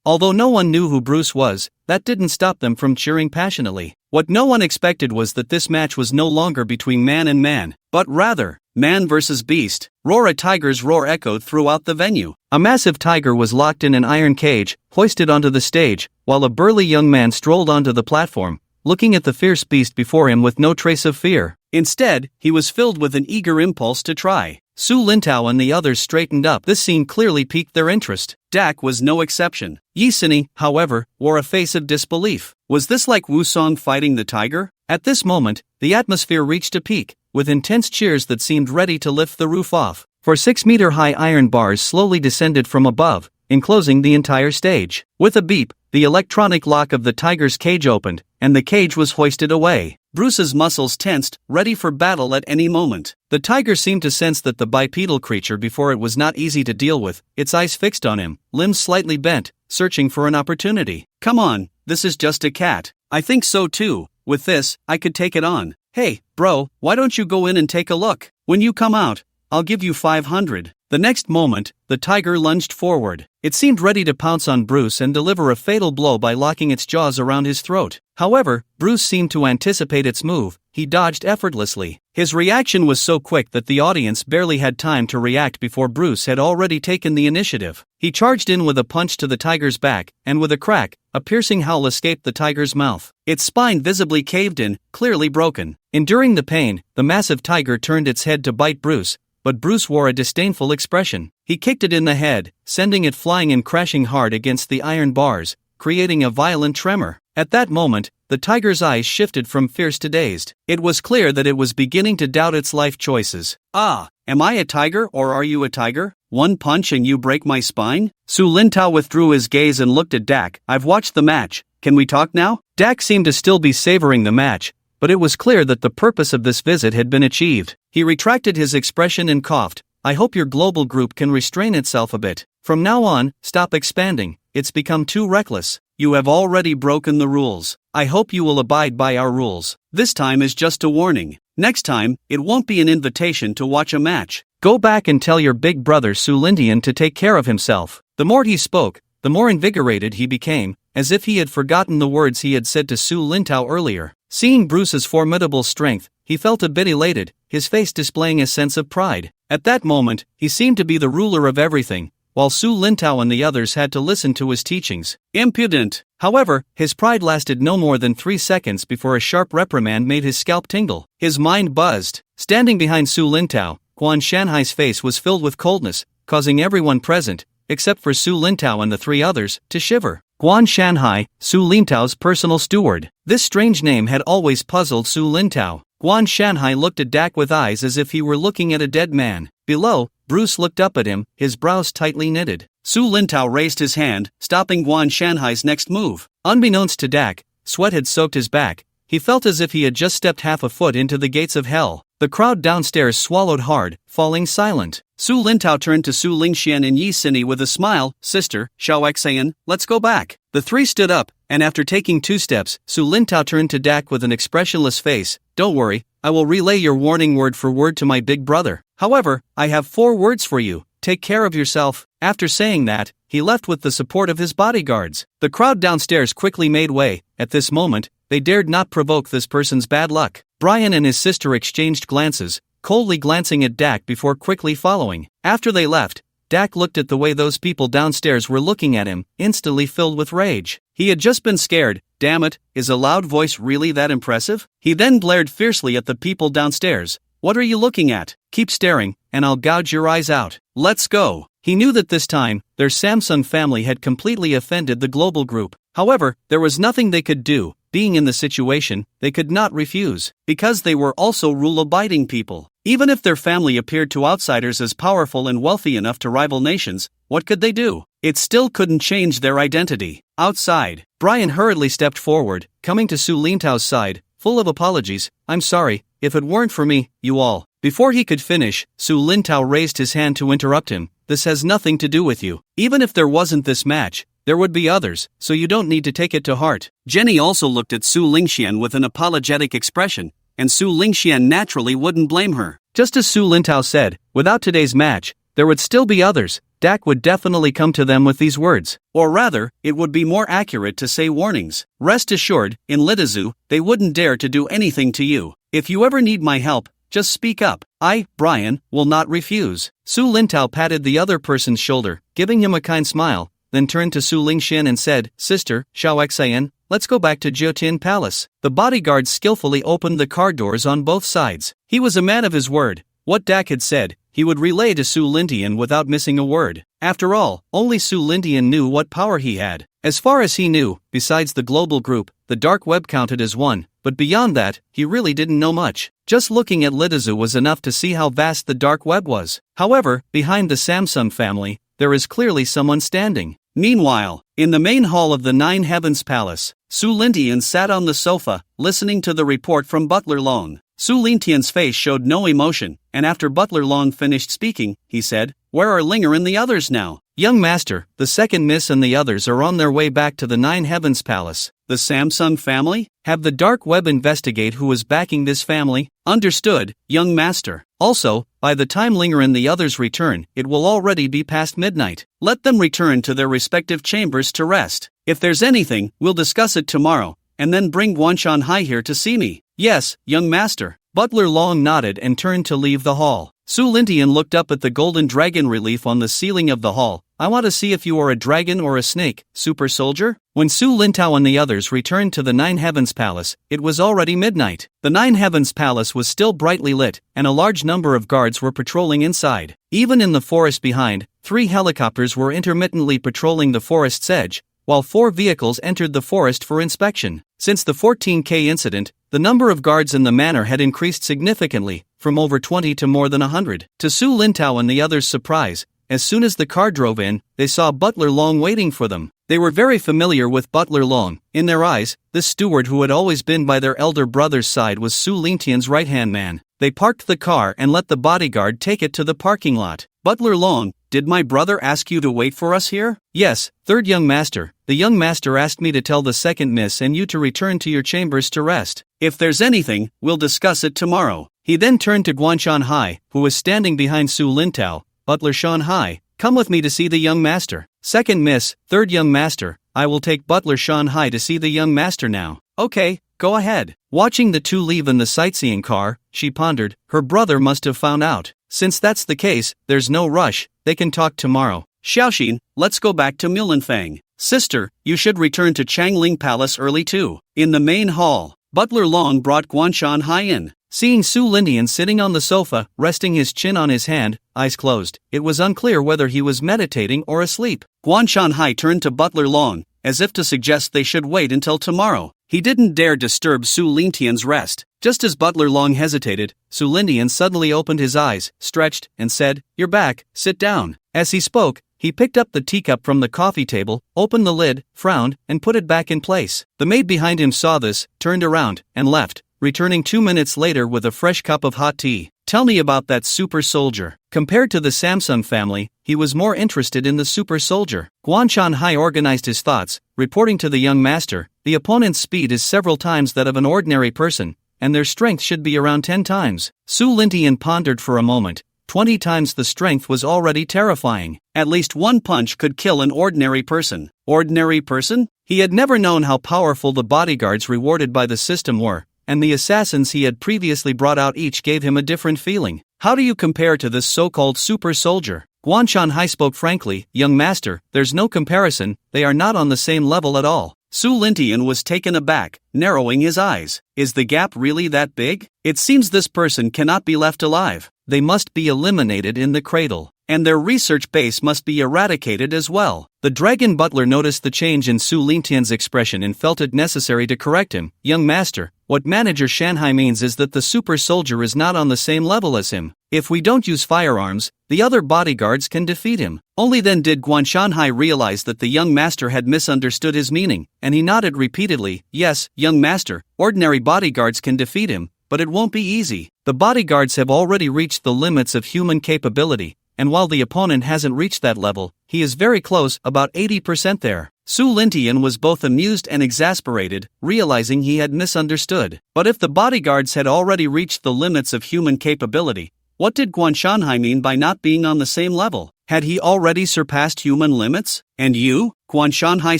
Although no one knew who Bruce was, that didn't stop them from cheering passionately. What no one expected was that this match was no longer between man and man, but rather, man versus beast. Roar! A tiger's roar echoed throughout the venue. A massive tiger was locked in an iron cage, hoisted onto the stage, while a burly young man strolled onto the platform, looking at the fierce beast before him with no trace of fear. Instead, he was filled with an eager impulse to try. Su Lintao and the others straightened up. This scene clearly piqued their interest. Dak was no exception. Yi Sini, however, wore a face of disbelief. Was this like Wusong fighting the tiger? At this moment, the atmosphere reached a peak, with intense cheers that seemed ready to lift the roof off. For 6-meter-high iron bars slowly descended from above, enclosing the entire stage. With a beep, the electronic lock of the tiger's cage opened, and the cage was hoisted away. Bruce's muscles tensed, ready for battle at any moment. The tiger seemed to sense that the bipedal creature before it was not easy to deal with, its eyes fixed on him, limbs slightly bent, searching for an opportunity. Come on, this is just a cat. I think so too. With this, I could take it on. Hey, bro, why don't you go in and take a look? When you come out, I'll give you 500. The next moment, the tiger lunged forward. It seemed ready to pounce on Bruce and deliver a fatal blow by locking its jaws around his throat. However, Bruce seemed to anticipate its move. He dodged effortlessly. His reaction was so quick that the audience barely had time to react before Bruce had already taken the initiative. He charged in with a punch to the tiger's back, and with a crack, a piercing howl escaped the tiger's mouth. Its spine visibly caved in, clearly broken. Enduring the pain, the massive tiger turned its head to bite Bruce, but Bruce wore a disdainful expression. He kicked it in the head, sending it flying and crashing hard against the iron bars, creating a violent tremor. At that moment, the tiger's eyes shifted from fierce to dazed. It was clear that it was beginning to doubt its life choices. Ah, am I a tiger or are you a tiger? One punch and you break my spine? Su Lintao withdrew his gaze and looked at Dak. I've watched the match. Can we talk now? Dak seemed to still be savoring the match, but it was clear that the purpose of this visit had been achieved. He retracted his expression and coughed. I hope your global group can restrain itself a bit. From now on, stop expanding. It's become too reckless. You have already broken the rules. I hope you will abide by our rules. This time is just a warning. Next time, it won't be an invitation to watch a match. Go back and tell your big brother Su Lindian to take care of himself. The more he spoke, the more invigorated he became, as if he had forgotten the words he had said to Su Lintao earlier. Seeing Bruce's formidable strength, he felt a bit elated, his face displaying a sense of pride. At that moment, he seemed to be the ruler of everything, while Su Lintao and the others had to listen to his teachings. Impudent! However, his pride lasted no more than 3 seconds before a sharp reprimand made his scalp tingle. His mind buzzed. Standing behind Su Lintao, Guan Shanhai's face was filled with coldness, causing everyone present, except for Su Lintao and the 3 others, to shiver. Guan Shanhai, Su Lintao's personal steward. This strange name had always puzzled Su Lintao. Guan Shanhai looked at Dak with eyes as if he were looking at a dead man. Below, Bruce looked up at him, his brows tightly knitted. Su Lintao raised his hand, stopping Guan Shanhai's next move. Unbeknownst to Dak, sweat had soaked his back. He felt as if he had just stepped half a foot into the gates of hell. The crowd downstairs swallowed hard, falling silent. Su Lintao turned to Su Lingxian and Yi Sini with a smile. Sister, Xiao Xian, let's go back. The 3 stood up, and after taking 2 steps, Su Lintao turned to Dak with an expressionless face. Don't worry, I will relay your warning word for word to my big brother. However, I have 4 words for you. Take care of yourself. After saying that, he left with the support of his bodyguards. The crowd downstairs quickly made way. At this moment, they dared not provoke this person's bad luck. Brian and his sister exchanged glances, coldly glancing at Dak before quickly following. After they left, Dak looked at the way those people downstairs were looking at him, instantly filled with rage. He had just been scared. Damn it, is a loud voice really that impressive? He then glared fiercely at the people downstairs. What are you looking at? Keep staring, and I'll gouge your eyes out. Let's go. He knew that this time, their Samsung family had completely offended the global group. However, there was nothing they could do. Being in the situation, they could not refuse, because they were also rule-abiding people. Even if their family appeared to outsiders as powerful and wealthy enough to rival nations, what could they do? It still couldn't change their identity. Outside, Brian hurriedly stepped forward, coming to Su Lintao's side, full of apologies. I'm sorry, if it weren't for me, you all. Before he could finish, Su Lintao raised his hand to interrupt him. This has nothing to do with you. Even if there wasn't this match, there would be others, so you don't need to take it to heart. Jenny also looked at Su Lingxian with an apologetic expression, and Su Lingxian naturally wouldn't blame her. Just as Su Lintao said, without today's match, there would still be others. Dak would definitely come to them with these words. Or rather, it would be more accurate to say warnings. Rest assured, in Litizu, they wouldn't dare to do anything to you. If you ever need my help, just speak up. I, Brian, will not refuse. Su Lintao patted the other person's shoulder, giving him a kind smile, then turned to Su Lingxian and said, Sister, Xiaoxian, let's go back to Jiotin Palace. The bodyguard skillfully opened the car doors on both sides. He was a man of his word. What Dak had said, he would relay to Su Lintian without missing a word. After all, only Su Lintian knew what power he had. As far as he knew, besides the global group, the dark web counted as one, but beyond that, he really didn't know much. Just looking at Litizu was enough to see how vast the dark web was. However, behind the Samsung family, there is clearly someone standing. Meanwhile, in the main hall of the Nine Heavens Palace, Su Lintian sat on the sofa, listening to the report from Butler Long. Su Lintian's face showed no emotion, and after Butler Long finished speaking, he said, Where are Linger and the others now? Young master, the second miss and the others are on their way back to the Nine Heavens Palace. The Samsung family? Have the dark web investigate who is backing this family? Understood, young master. Also, by the time Linger and the others return, it will already be past midnight. Let them return to their respective chambers to rest. If there's anything, we'll discuss it tomorrow, and then bring Guanshan Hai here to see me. Yes, young master. Butler Long nodded and turned to leave the hall. Su Lintian looked up at the golden dragon relief on the ceiling of the hall. I want to see if you are a dragon or a snake, super soldier. When Su Lintao and the others returned to the Nine Heavens Palace, it was already midnight. The Nine Heavens Palace was still brightly lit, and a large number of guards were patrolling inside. Even in the forest behind, 3 helicopters were intermittently patrolling the forest's edge, while 4 vehicles entered the forest for inspection. Since the 14K incident, the number of guards in the manor had increased significantly, from over 20 to more than 100. To Su Lintao and the others' surprise, as soon as the car drove in, they saw Butler Long waiting for them. They were very familiar with Butler Long. In their eyes, this steward who had always been by their elder brother's side was Su Lintian's right-hand man. They parked the car and let the bodyguard take it to the parking lot. Butler Long, did my brother ask you to wait for us here? Yes, third young master. The young master asked me to tell the second miss and you to return to your chambers to rest. If there's anything, we'll discuss it tomorrow. He then turned to Guanshan Hai, who was standing behind Su Lintao. Butler Shan Hai, come with me to see the young master. Second miss, third young master, I will take Butler Shan Hai to see the young master now. Okay, go ahead. Watching the two leave in the sightseeing car, she pondered, her brother must have found out. Since that's the case, there's no rush, they can talk tomorrow. Xiaoxin, let's go back to Mulanfang. Sister, you should return to Changling Palace early too. In the main hall, Butler Long brought Guanshan Hai in. Seeing Su Lintian sitting on the sofa, resting his chin on his hand, eyes closed, it was unclear whether he was meditating or asleep. Guanshan Hai turned to Butler Long, as if to suggest they should wait until tomorrow. He didn't dare disturb Su Lintian's rest. Just as Butler Long hesitated, Su Lintian suddenly opened his eyes, stretched, and said, You're back, sit down. As he spoke, he picked up the teacup from the coffee table, opened the lid, frowned, and put it back in place. The maid behind him saw this, turned around, and left, returning 2 minutes later with a fresh cup of hot tea. Tell me about that super soldier. Compared to the Samsung family, he was more interested in the super soldier. Guanshan Hai organized his thoughts, reporting to the young master, the opponent's speed is several times that of an ordinary person, and their strength should be around 10 times. Su Lintian pondered for a moment. 20 times the strength was already terrifying. At least one punch could kill an ordinary person. Ordinary person? He had never known how powerful the bodyguards rewarded by the system were, and the assassins he had previously brought out each gave him a different feeling. How do you compare to this so-called super soldier? Guan Shanhai spoke frankly, young master, there's no comparison, they are not on the same level at all. Su Lintian was taken aback, narrowing his eyes. Is the gap really that big? It seems this person cannot be left alive. They must be eliminated in the cradle. And their research base must be eradicated as well. The dragon butler noticed the change in Su Lintian's expression and felt it necessary to correct him. Young master, what Manager Shanhai means is that the super soldier is not on the same level as him. If we don't use firearms, the other bodyguards can defeat him. Only then did Guan Shanhai realize that the young master had misunderstood his meaning, and he nodded repeatedly. Yes, young master, ordinary bodyguards can defeat him, but it won't be easy. The bodyguards have already reached the limits of human capability, and while the opponent hasn't reached that level, he is very close, about 80% there. Su Lintian was both amused and exasperated, realizing he had misunderstood. But if the bodyguards had already reached the limits of human capability, what did Guan Shanhai mean by not being on the same level? Had he already surpassed human limits? And you? Guan Shanhai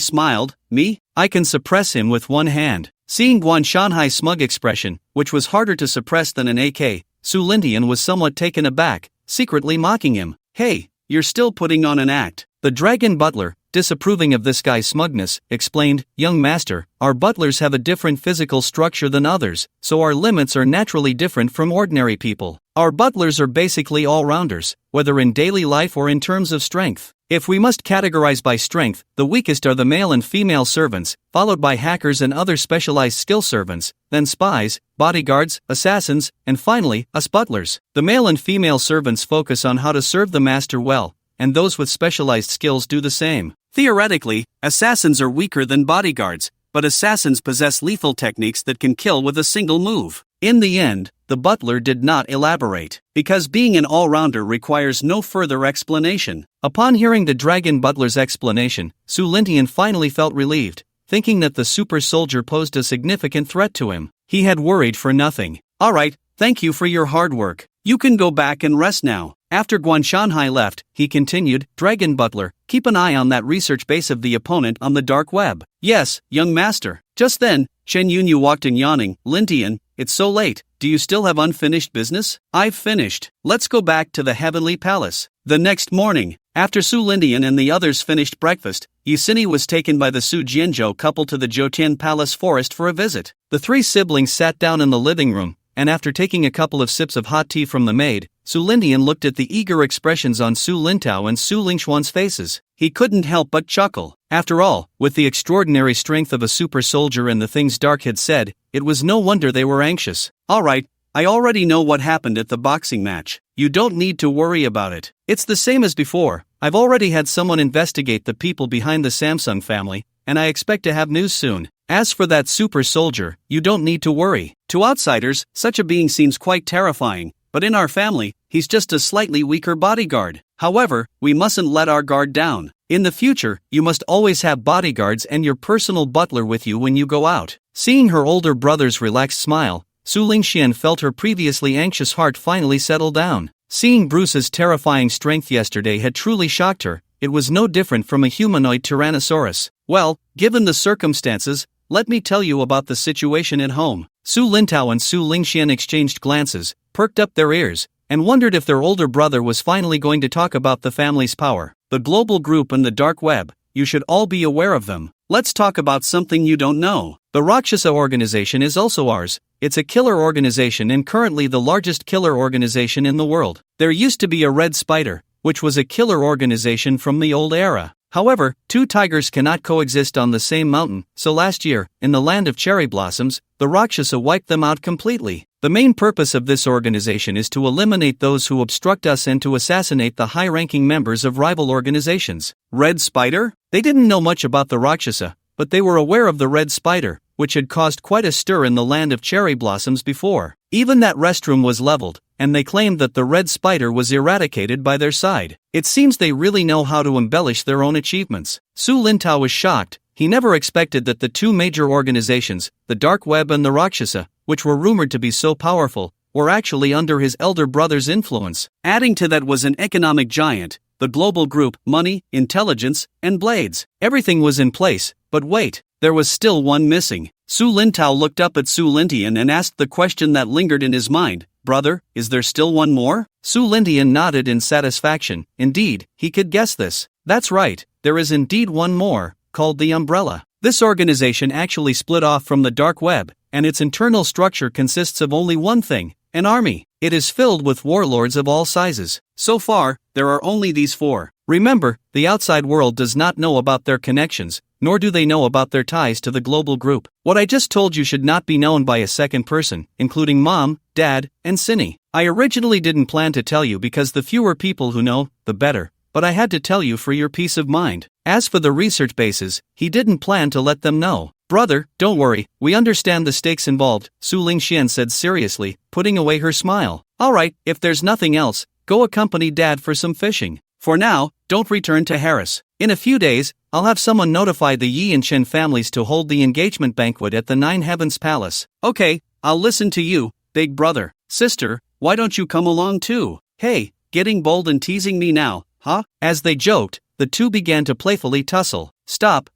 smiled. Me? I can suppress him with one hand. Seeing Guan Shanhai's smug expression, which was harder to suppress than an AK, Su Lintian was somewhat taken aback, secretly mocking him. Hey, you're still putting on an act. The dragon butler, disapproving of this guy's smugness, explained, young master, our butlers have a different physical structure than others, so our limits are naturally different from ordinary people. Our butlers are basically all-rounders, whether in daily life or in terms of strength. If we must categorize by strength, the weakest are the male and female servants, followed by hackers and other specialized skill servants, then spies, bodyguards, assassins, and finally, us butlers. The male and female servants focus on how to serve the master well, and those with specialized skills do the same. Theoretically, assassins are weaker than bodyguards, but assassins possess lethal techniques that can kill with a single move. In the end, the butler did not elaborate, because being an all-rounder requires no further explanation. Upon hearing the dragon butler's explanation, Su Lintian finally felt relieved, thinking that the super soldier posed a significant threat to him. He had worried for nothing. Alright, thank you for your hard work. You can go back and rest now. After Guan Shanhai left, he continued, Dragon Butler, keep an eye on that research base of the opponent on the dark web. Yes, young master. Just then, Chen Yunyu walked in yawning. Lintian, it's so late, do you still have unfinished business? I've finished. Let's go back to the Heavenly Palace. The next morning, after Su Lintian and the others finished breakfast, Yusini was taken by the Su Jianzhou couple to the Jotian Palace forest for a visit. The three siblings sat down in the living room, and after taking a couple of sips of hot tea from the maid, Su Lintian looked at the eager expressions on Su Lintao and Su Lingxuan's faces. He couldn't help but chuckle. After all, with the extraordinary strength of a super soldier and the things Dark had said, it was no wonder they were anxious. Alright, I already know what happened at the boxing match. You don't need to worry about it. It's the same as before. I've already had someone investigate the people behind the Samsung family, and I expect to have news soon. As for that super soldier, you don't need to worry. To outsiders, such a being seems quite terrifying, but in our family, he's just a slightly weaker bodyguard. However, we mustn't let our guard down. In the future, you must always have bodyguards and your personal butler with you when you go out. Seeing her older brother's relaxed smile, Su Lingxian felt her previously anxious heart finally settle down. Seeing Bruce's terrifying strength yesterday had truly shocked her. It was no different from a humanoid Tyrannosaurus. Well, given the circumstances, let me tell you about the situation at home. Su Lintao and Su Lingxian exchanged glances, perked up their ears, and wondered if their older brother was finally going to talk about the family's power. The global group and the dark web, you should all be aware of them. Let's talk about something you don't know. The Rakshasa organization is also ours. It's a killer organization and currently the largest killer organization in the world. There used to be a Red Spider, which was a killer organization from the old era. However, two tigers cannot coexist on the same mountain, so last year, in the land of cherry blossoms, the Rakshasa wiped them out completely. The main purpose of this organization is to eliminate those who obstruct us and to assassinate the high-ranking members of rival organizations. Red Spider? They didn't know much about the Rakshasa, but they were aware of the Red Spider, which had caused quite a stir in the land of cherry blossoms before. Even that restroom was leveled, and they claimed that the Red Spider was eradicated by their side. It seems they really know how to embellish their own achievements. Su Lintao was shocked. He never expected that the two major organizations, the Dark Web and the Rakshasa, which were rumored to be so powerful, were actually under his elder brother's influence. Adding to that was an economic giant, the global group, money, intelligence, and blades. Everything was in place, but wait, there was still one missing. Su Lintao looked up at Su Lintian and asked the question that lingered in his mind. Brother, is there still one more? Su Lintian nodded in satisfaction. Indeed, he could guess this. That's right, there is indeed one more, called the Umbrella. This organization actually split off from the dark web, and its internal structure consists of only one thing, an army. It is filled with warlords of all sizes. So far, there are only these 4. Remember, the outside world does not know about their connections, nor do they know about their ties to the global group. What I just told you should not be known by a second person, including Mom, Dad, and Cinny. I originally didn't plan to tell you because the fewer people who know, the better, but I had to tell you for your peace of mind. As for the research bases, he didn't plan to let them know. Brother, don't worry, we understand the stakes involved, Su Lingxian said seriously, putting away her smile. Alright, if there's nothing else, go accompany Dad for some fishing. For now, don't return to Harris. In a few days, I'll have someone notify the Yi and Chen families to hold the engagement banquet at the Nine Heavens Palace. Okay, I'll listen to you, big brother. Sister, why don't you come along too? Hey, getting bold and teasing me now, huh? As they joked, the two began to playfully tussle. Stop,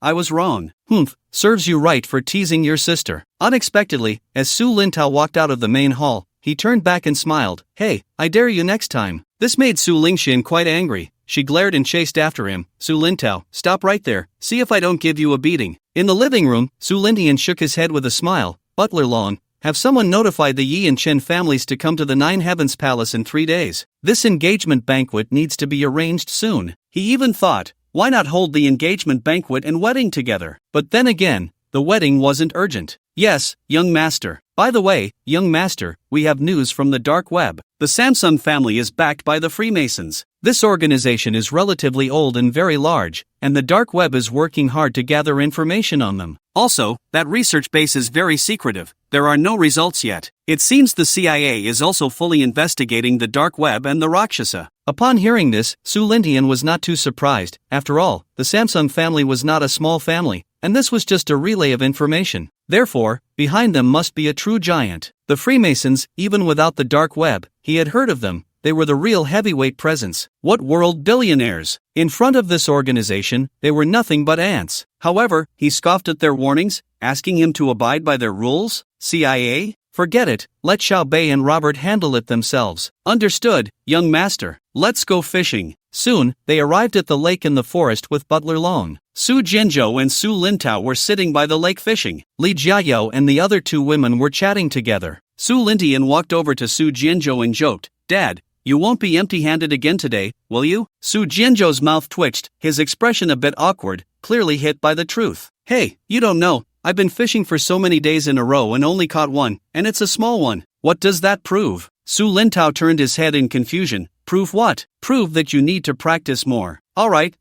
I was wrong. Humph, serves you right for teasing your sister. Unexpectedly, as Su Lintao walked out of the main hall, he turned back and smiled. Hey, I dare you next time. This made Su Lingxian quite angry. She glared and chased after him. Su Lintao, stop right there, see if I don't give you a beating. In the living room, Su Lintian shook his head with a smile. Butler Long, have someone notify the Yi and Chen families to come to the Nine Heavens Palace in 3 days. This engagement banquet needs to be arranged soon. He even thought, why not hold the engagement banquet and wedding together? But then again, the wedding wasn't urgent. Yes, young master. By the way, young master, we have news from the dark web. The Samsung family is backed by the Freemasons. This organization is relatively old and very large, and the dark web is working hard to gather information on them. Also, that research base is very secretive. There are no results yet. It seems the CIA is also fully investigating the dark web and the Rakshasa. Upon hearing this, Su Lintian was not too surprised. After all, the Samsung family was not a small family, and this was just a relay of information. Therefore, behind them must be a true giant. The Freemasons, even without the dark web, he had heard of them. They were the real heavyweight presence. What world billionaires? In front of this organization, they were nothing but ants. However, he scoffed at their warnings, asking him to abide by their rules. CIA? Forget it, let Xiao Bei and Robert handle it themselves. Understood, young master. Let's go fishing. Soon, they arrived at the lake in the forest with Butler Long. Su Jianzhou and Su Lintao were sitting by the lake fishing. Li Jiayou and the other 2 women were chatting together. Su Lintian walked over to Su Jianzhou and joked, Dad, you won't be empty-handed again today, will you? Su Jianzhou's mouth twitched, his expression a bit awkward, clearly hit by the truth. Hey, you don't know, I've been fishing for so many days in a row and only caught one, and it's a small one. What does that prove? Su Lintao turned his head in confusion. Prove what? Prove that you need to practice more. Alright,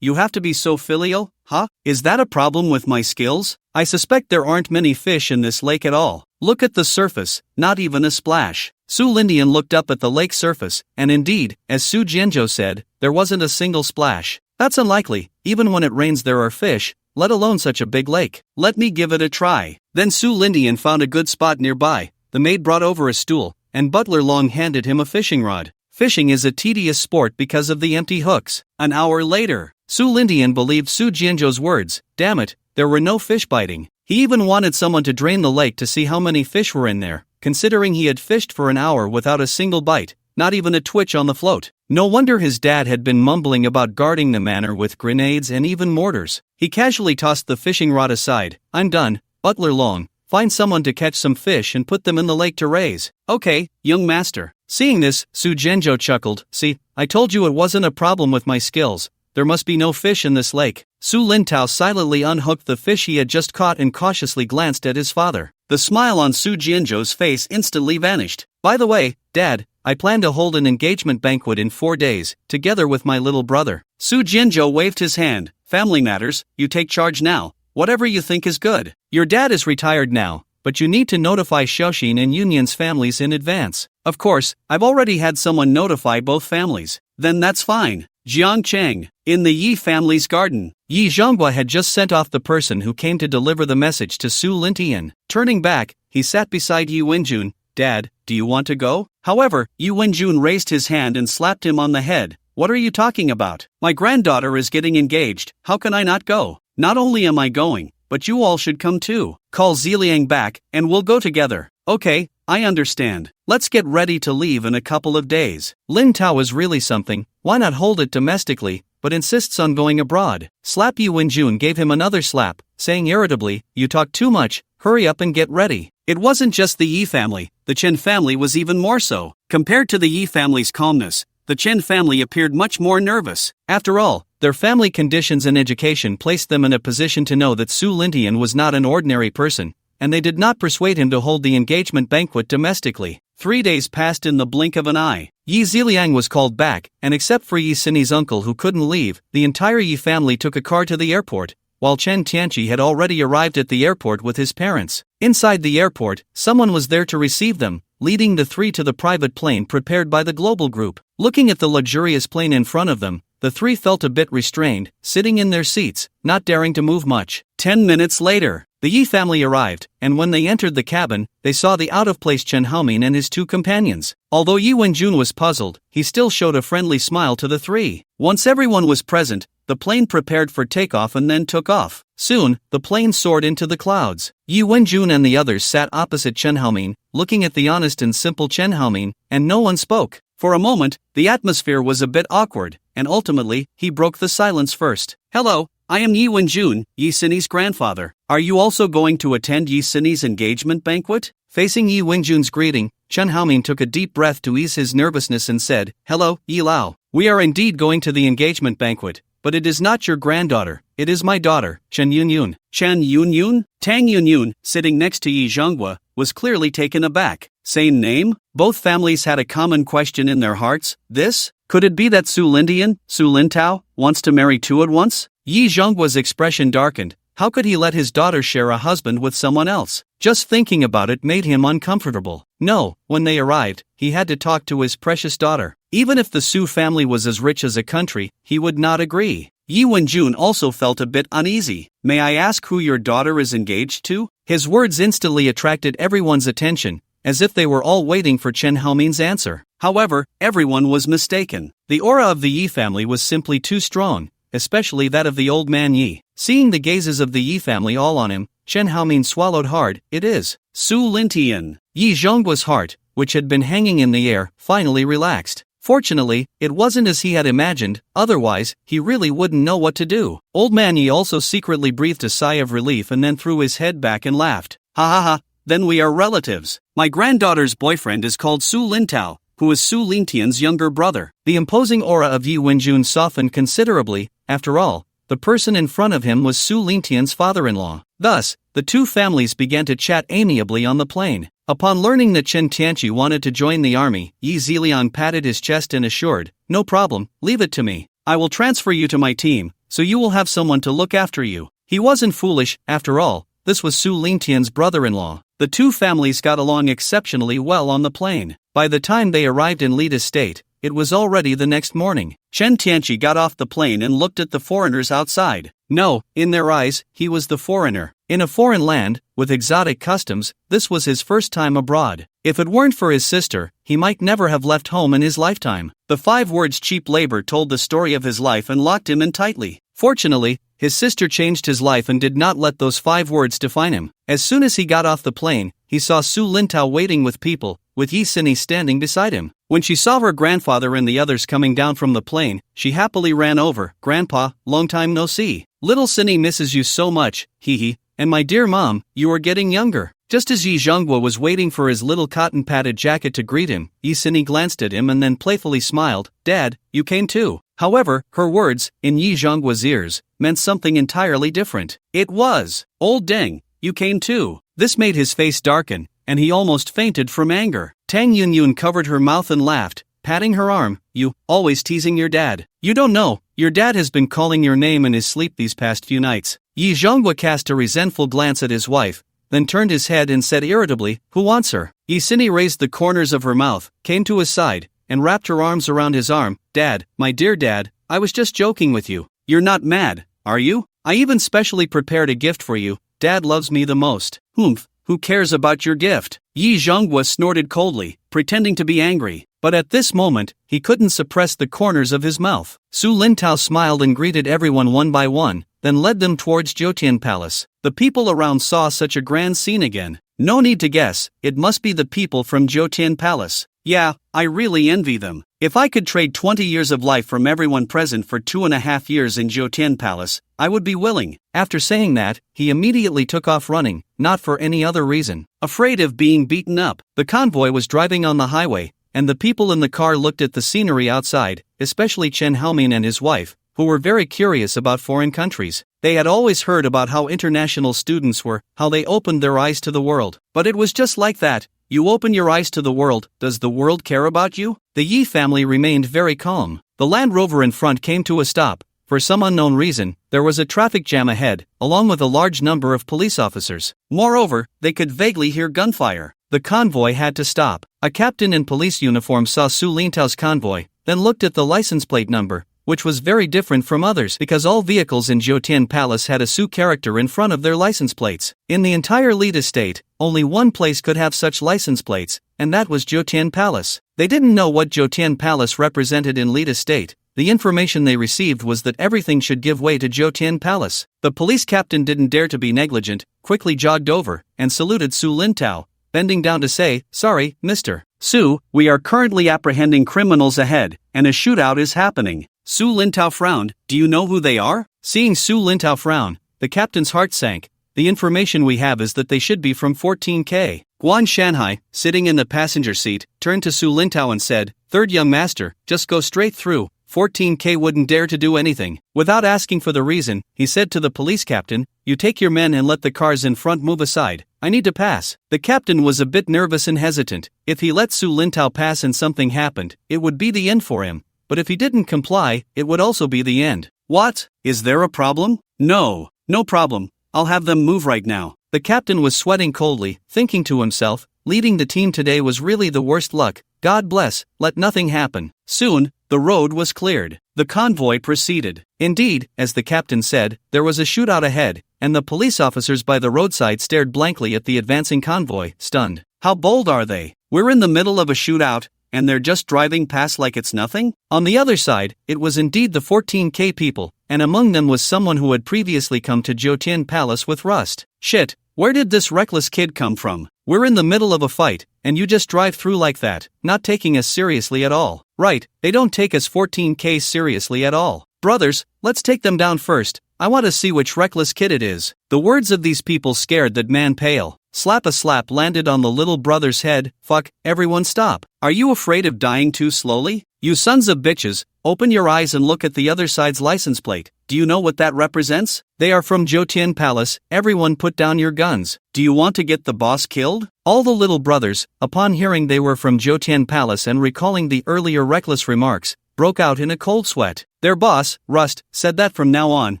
you have to be so filial, huh? Is that a problem with my skills? I suspect there aren't many fish in this lake at all. Look at the surface, not even a splash. Su Lintian looked up at the lake surface, and indeed, as Su Jianzhou said, there wasn't a single splash. That's unlikely, even when it rains there are fish, let alone such a big lake. Let me give it a try. Then Su Lintian found a good spot nearby. The maid brought over a stool, and Butler Long handed him a fishing rod. Fishing is a tedious sport because of the empty hooks. An hour later, Su Lintian believed Su Jianzhou's words. Damn it, there were no fish biting. He even wanted someone to drain the lake to see how many fish were in there, considering he had fished for an hour without a single bite, not even a twitch on the float. No wonder his dad had been mumbling about guarding the manor with grenades and even mortars. He casually tossed the fishing rod aside. I'm done, Butler Long. Find someone to catch some fish and put them in the lake to raise. Okay, young master. Seeing this, Su Jianzhou chuckled. See, I told you it wasn't a problem with my skills. There must be no fish in this lake. Su Lintao silently unhooked the fish he had just caught and cautiously glanced at his father. The smile on Su Jianzhou's face instantly vanished. By the way, Dad, I plan to hold an engagement banquet in 4 days, together with my little brother. Su Jianzhou waved his hand. Family matters, you take charge now. Whatever you think is good. Your dad is retired now, but you need to notify Xiaoxin and Yunyan's families in advance. Of course, I've already had someone notify both families. Then that's fine. Jiang Cheng, in the Yi family's garden. Yi Zhonghua had just sent off the person who came to deliver the message to Su Lintian. Turning back, he sat beside Yi Wenjun. Dad, do you want to go? However, Yi Wenjun raised his hand and slapped him on the head. What are you talking about? My granddaughter is getting engaged, how can I not go? Not only am I going, but you all should come too. Call Ziliang back, and we'll go together. Okay, I understand. Let's get ready to leave in a couple of days. Lin Tao is really something, why not hold it domestically, but insists on going abroad. Slap Yi Wenjun gave him another slap, saying irritably, you talk too much, hurry up and get ready. It wasn't just the Yi family, the Chen family was even more so. Compared to the Yi family's calmness, the Chen family appeared much more nervous. After all, their family conditions and education placed them in a position to know that Su Lintian was not an ordinary person, and they did not persuade him to hold the engagement banquet domestically. 3 days passed in the blink of an eye. Yi Ziliang was called back, and except for Yi Sini's uncle who couldn't leave, the entire Yi family took a car to the airport, while Chen Tianqi had already arrived at the airport with his parents. Inside the airport, someone was there to receive them, leading the three to the private plane prepared by the global group. Looking at the luxurious plane in front of them, the three felt a bit restrained, sitting in their seats, not daring to move much. 10 minutes later, the Yi family arrived, and when they entered the cabin, they saw the out-of-place Chen Haomin and his two companions. Although Yi Wenjun was puzzled, he still showed a friendly smile to the three. Once everyone was present, the plane prepared for takeoff and then took off. Soon, the plane soared into the clouds. Yi Wenjun and the others sat opposite Chen Haomin, looking at the honest and simple Chen Haomin, and no one spoke. For a moment, the atmosphere was a bit awkward, and ultimately, he broke the silence first. Hello, I am Yi Wenjun, Yi Sini's grandfather. Are you also going to attend Yi Sini's engagement banquet? Facing Yi Wenjun's greeting, Chen Haomin took a deep breath to ease his nervousness and said, Hello, Yi Lao. We are indeed going to the engagement banquet, but it is not your granddaughter, it is my daughter, Chen Yunyun. Chen Yunyun? Tang Yunyun, sitting next to Yi Zhonghua, was clearly taken aback. Same name? Both families had a common question in their hearts. This? Could it be that Su Lintian, Su Lintao, wants to marry two at once? Yi Zhonghua's expression darkened. How could he let his daughter share a husband with someone else? Just thinking about it made him uncomfortable. No, when they arrived, he had to talk to his precious daughter. Even if the Su family was as rich as a country, he would not agree. Yi Wenjun also felt a bit uneasy. May I ask who your daughter is engaged to? His words instantly attracted everyone's attention, as if they were all waiting for Chen Haomin's answer. However, everyone was mistaken. The aura of the Yi family was simply too strong, especially that of the old man Yi. Seeing the gazes of the Yi family all on him, Chen Haomin swallowed hard. It is Su Lintian. Yi Zhonghua's heart, which had been hanging in the air, finally relaxed. Fortunately, it wasn't as he had imagined, otherwise, he really wouldn't know what to do. Old man Yi also secretly breathed a sigh of relief and then threw his head back and laughed. Ha ha ha, then we are relatives. My granddaughter's boyfriend is called Su Lintao, who is Su Lintian's younger brother. The imposing aura of Yi Wenjun softened considerably. After all, the person in front of him was Su Lintian's father-in-law. Thus, the two families began to chat amiably on the plane. Upon learning that Chen Tianqi wanted to join the army, Yi Ziliang patted his chest and assured, No problem, leave it to me. I will transfer you to my team, so you will have someone to look after you. He wasn't foolish, after all, this was Su Lintian's brother-in-law. The two families got along exceptionally well on the plane. By the time they arrived in Lida State, it was already the next morning. Chen Tianqi got off the plane and looked at the foreigners outside. No, in their eyes, he was the foreigner. In a foreign land, with exotic customs, this was his first time abroad. If it weren't for his sister, he might never have left home in his lifetime. The 5 words cheap labor told the story of his life and locked him in tightly. Fortunately, his sister changed his life and did not let those 5 words define him. As soon as he got off the plane, he saw Su Lintao waiting with people, with Yi Sini standing beside him. When she saw her grandfather and the others coming down from the plane, she happily ran over. Grandpa, long time no see. Little Sini misses you so much, hee hee. And my dear mom, you are getting younger. Just as Yi Zhonghua was waiting for his little cotton-padded jacket to greet him, Yi Sini glanced at him and then playfully smiled. Dad, you came too. However, her words, in Yi Zhonghua's ears, meant something entirely different. It was, Old Deng, you came too. This made his face darken, and he almost fainted from anger. Tang Yunyun covered her mouth and laughed, patting her arm. You, always teasing your dad. You don't know, your dad has been calling your name in his sleep these past few nights. Yi Zhonghua cast a resentful glance at his wife, then turned his head and said irritably, Who wants her? Yi Sini raised the corners of her mouth, came to his side, and wrapped her arms around his arm. Dad, my dear dad, I was just joking with you. You're not mad, are you? I even specially prepared a gift for you. Dad loves me the most. Humph, who cares about your gift? Yi Zhonghua snorted coldly, pretending to be angry. But at this moment, he couldn't suppress the corners of his mouth. Su Lintao smiled and greeted everyone one by one, then led them towards Jotian Palace. The people around saw such a grand scene again. No need to guess, it must be the people from Jotian Palace. Yeah, I really envy them. If I could trade 20 years of life from everyone present for 2.5 years in Jotian Palace, I would be willing. After saying that, he immediately took off running, not for any other reason. Afraid of being beaten up. The convoy was driving on the highway, and the people in the car looked at the scenery outside, especially Chen Haomin and his wife, who were very curious about foreign countries. They had always heard about how international students were, how they opened their eyes to the world. But it was just like that. You open your eyes to the world, does the world care about you? The Yi family remained very calm. The Land Rover in front came to a stop. For some unknown reason, there was a traffic jam ahead, along with a large number of police officers. Moreover, they could vaguely hear gunfire. The convoy had to stop. A captain in police uniform saw Su Lintao's convoy, then looked at the license plate number, which was very different from others because all vehicles in Jotian Palace had a Su character in front of their license plates. In the entire Lead estate, only one place could have such license plates, and that was Jotian Palace. They didn't know what Jotian Palace represented in Lead estate. The information they received was that everything should give way to Jotian Palace. The police captain didn't dare to be negligent, quickly jogged over, and saluted Su Lintao, bending down to say, "Sorry, Mr. Su, we are currently apprehending criminals ahead, and a shootout is happening." Su Lintao frowned. "Do you know who they are?" Seeing Su Lintao frown, the captain's heart sank. "The information we have is that they should be from 14K. Guan Shanhai, sitting in the passenger seat, turned to Su Lintao and said, "Third young master, just go straight through. 14K wouldn't dare to do anything." Without asking for the reason, he said to the police captain, "You take your men and let the cars in front move aside. I need to pass." The captain was a bit nervous and hesitant. If he let Su Lintao pass and something happened, it would be the end for him. But if he didn't comply, it would also be the end. "What? Is there a problem?" "No problem. I'll have them move right now." The captain was sweating coldly, thinking to himself, leading the team today was really the worst luck. God bless, let nothing happen. Soon, the road was cleared. The convoy proceeded. Indeed, as the captain said, there was a shootout ahead, and the police officers by the roadside stared blankly at the advancing convoy, stunned. How bold are they? We're in the middle of a shootout, and they're just driving past like it's nothing? On the other side, it was indeed the 14K people, and among them was someone who had previously come to Jotian Palace with Rust. Shit, where did this reckless kid come from? We're in the middle of a fight, and you just drive through like that, not taking us seriously at all. Right, they don't take us 14K seriously at all. Brothers, let's take them down first. I want to see which reckless kid it is. The words of these people scared that man pale. Slap a slap landed on the little brother's head. Fuck, everyone stop. Are you afraid of dying too slowly? You sons of bitches, open your eyes and look at the other side's license plate. Do you know what that represents? They are from Jotian Palace. Everyone put down your guns. Do you want to get the boss killed? All the little brothers, upon hearing they were from Jotian Palace and recalling the earlier reckless remarks, broke out in a cold sweat. Their boss, Rust, said that from now on,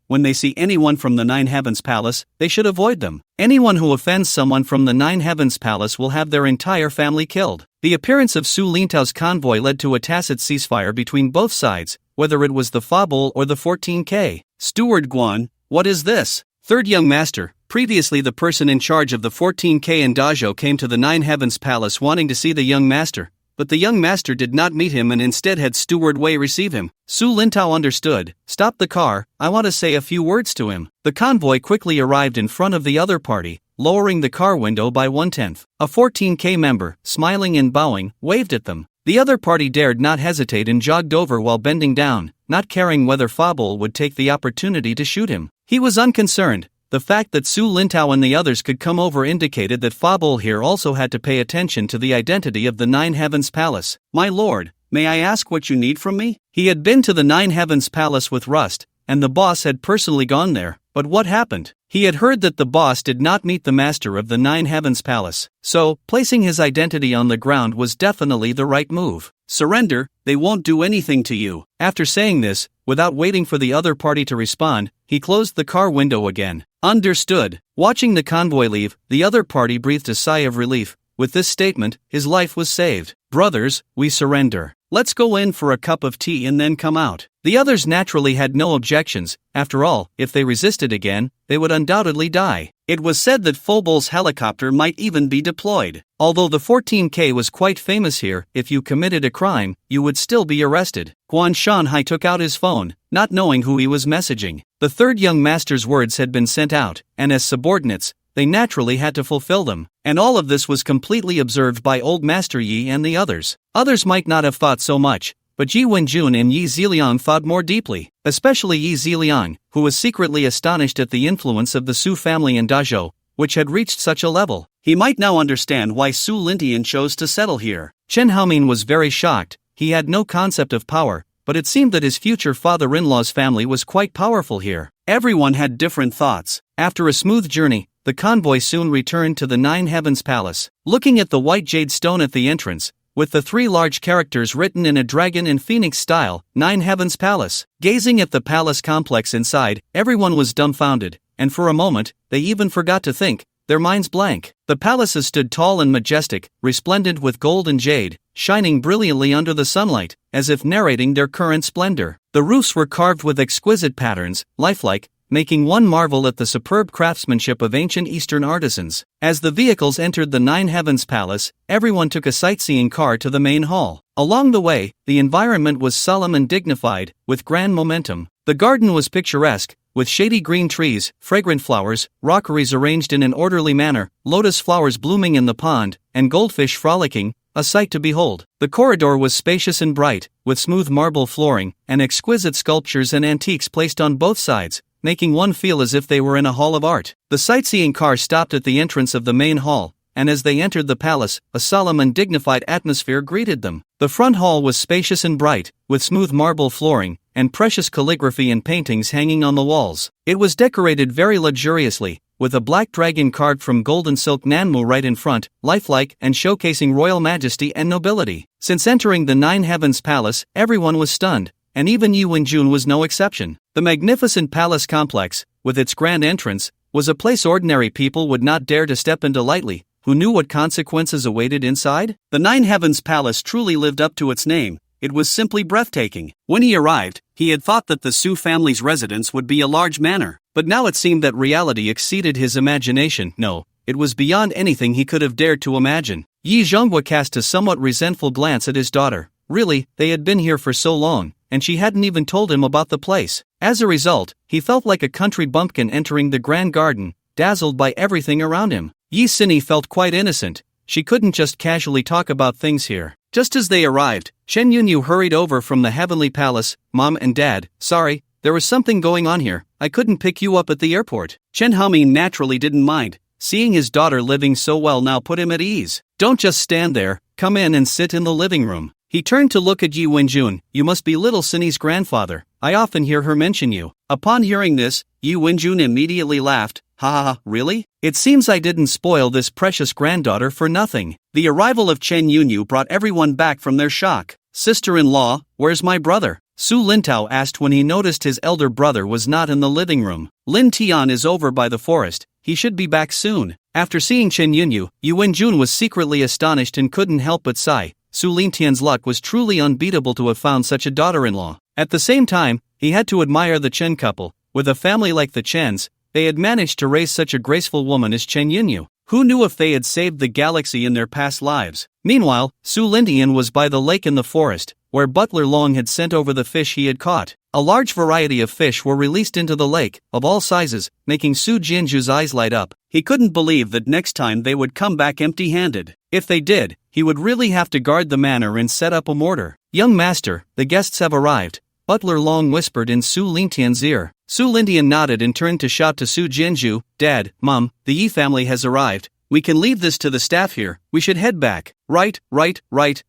when they see anyone from the Nine Heavens Palace, they should avoid them. Anyone who offends someone from the Nine Heavens Palace will have their entire family killed. The appearance of Su Lintao's convoy led to a tacit ceasefire between both sides, whether it was the Fabul or the 14K. Steward Guan, what is this? Third young master, previously the person in charge of the 14K in Dajo came to the Nine Heavens Palace wanting to see the young master. But the young master did not meet him and instead had Steward Wei receive him. Su Lintao understood. Stop the car, I want to say a few words to him. The convoy quickly arrived in front of the other party, lowering the car window by 1/10. A 14K member, smiling and bowing, waved at them. The other party dared not hesitate and jogged over while bending down, not caring whether Fabul would take the opportunity to shoot him. He was unconcerned. The fact that Su Lintao and the others could come over indicated that Fabul here also had to pay attention to the identity of the Nine Heavens Palace. My lord, may I ask what you need from me? He had been to the Nine Heavens Palace with Rust, and the boss had personally gone there. But what happened? He had heard that the boss did not meet the master of the Nine Heavens Palace, so, placing his identity on the ground was definitely the right move. Surrender, they won't do anything to you. After saying this, without waiting for the other party to respond, he closed the car window again. Understood. Watching the convoy leave, the other party breathed a sigh of relief. With this statement, his life was saved. "Brothers, we surrender. Let's go in for a cup of tea and then come out." The others naturally had no objections. After all, if they resisted again, they would undoubtedly die. It was said that Fobol's helicopter might even be deployed. Although the 14K was quite famous here, if you committed a crime, you would still be arrested. Guan Shanhai took out his phone, not knowing who he was messaging. The third young master's words had been sent out, and as subordinates, they naturally had to fulfill them. And all of this was completely observed by Old Master Yi and the others. Others might not have thought so much, but Yi Wenjun and Yi Ziliang thought more deeply, especially Yi Ziliang, who was secretly astonished at the influence of the Su family in Dazhou, which had reached such a level. He might now understand why Su Lintian chose to settle here. Chen Haomin was very shocked. He had no concept of power, but it seemed that his future father-in-law's family was quite powerful here. Everyone had different thoughts. After a smooth journey, the convoy soon returned to the Nine Heavens Palace. Looking at the white jade stone at the entrance, with the three large characters written in a dragon and phoenix style, Nine Heavens Palace. Gazing at the palace complex inside, everyone was dumbfounded, and for a moment, they even forgot to think, their minds blank. The palaces stood tall and majestic, resplendent with gold and jade, shining brilliantly under the sunlight, as if narrating their current splendor. The roofs were carved with exquisite patterns, lifelike, making one marvel at the superb craftsmanship of ancient Eastern artisans. As the vehicles entered the Nine Heavens Palace, everyone took a sightseeing car to the main hall. Along the way, the environment was solemn and dignified, with grand momentum. The garden was picturesque, with shady green trees, fragrant flowers, rockeries arranged in an orderly manner, lotus flowers blooming in the pond, and goldfish frolicking, a sight to behold. The corridor was spacious and bright, with smooth marble flooring, and exquisite sculptures and antiques placed on both sides, making one feel as if they were in a hall of art. The sightseeing car stopped at the entrance of the main hall, and as they entered the palace, a solemn and dignified atmosphere greeted them. The front hall was spacious and bright, with smooth marble flooring, and precious calligraphy and paintings hanging on the walls. It was decorated very luxuriously, with a black dragon carved from golden silk Nanmu right in front, lifelike and showcasing royal majesty and nobility. Since entering the Nine Heavens Palace, everyone was stunned, and even Yi Wenjun was no exception. The magnificent palace complex, with its grand entrance, was a place ordinary people would not dare to step into lightly. Who knew what consequences awaited inside? The Nine Heavens Palace truly lived up to its name. It was simply breathtaking. When he arrived, he had thought that the Su family's residence would be a large manor, but now it seemed that reality exceeded his imagination. No, it was beyond anything he could have dared to imagine. Yi Zhonghua cast a somewhat resentful glance at his daughter. Really, they had been here for so long, and she hadn't even told him about the place. As a result, he felt like a country bumpkin entering the grand garden, dazzled by everything around him. Yi Sinny felt quite innocent. She couldn't just casually talk about things here. Just as they arrived, Chen Yunyu hurried over from the heavenly palace. "Mom and Dad, sorry, there was something going on here. I couldn't pick you up at the airport." Chen Haomin naturally didn't mind. Seeing his daughter living so well now put him at ease. "Don't just stand there, come in and sit in the living room." He turned to look at Yi Wenjun. "You must be little Sinny's grandfather. I often hear her mention you." Upon hearing this, Yi Wenjun immediately laughed. "Ha ha ha, really? It seems I didn't spoil this precious granddaughter for nothing." The arrival of Chen Yunyu brought everyone back from their shock. "Sister-in-law, where's my brother?" Su Lintao asked when he noticed his elder brother was not in the living room. "Lin Tian is over by the forest. He should be back soon." After seeing Chen Yunyu, Yi Wenjun was secretly astonished and couldn't help but sigh. Su Lintian's luck was truly unbeatable to have found such a daughter-in-law. At the same time, he had to admire the Chen couple. With a family like the Chens, they had managed to raise such a graceful woman as Chen Yunyu. Who knew if they had saved the galaxy in their past lives? Meanwhile, Su Lintian was by the lake in the forest, where Butler Long had sent over the fish he had caught. A large variety of fish were released into the lake, of all sizes, making Su Jianzhu's eyes light up. He couldn't believe that next time they would come back empty-handed. If they did, he would really have to guard the manor and set up a mortar. "Young master, the guests have arrived," Butler Long whispered in Su Lintian's ear. Su Lintian nodded and turned to shout to Su Jianzhu, "Dad, Mom, the Yi family has arrived. We can leave this to the staff here. We should head back." Right.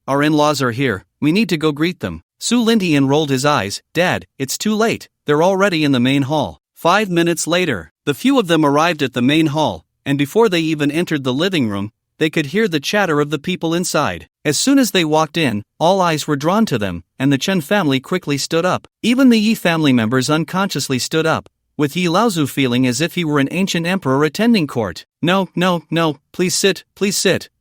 Our in-laws are here. We need to go greet them." Su Lintian rolled his eyes. "Dad, it's too late. They're already in the main hall." 5 minutes later, the few of them arrived at the main hall, and before they even entered the living room, they could hear the chatter of the people inside. As soon as they walked in, all eyes were drawn to them, and the Chen family quickly stood up. Even the Yi family members unconsciously stood up, with Yi Laozu feeling as if he were an ancient emperor attending court. No, please sit.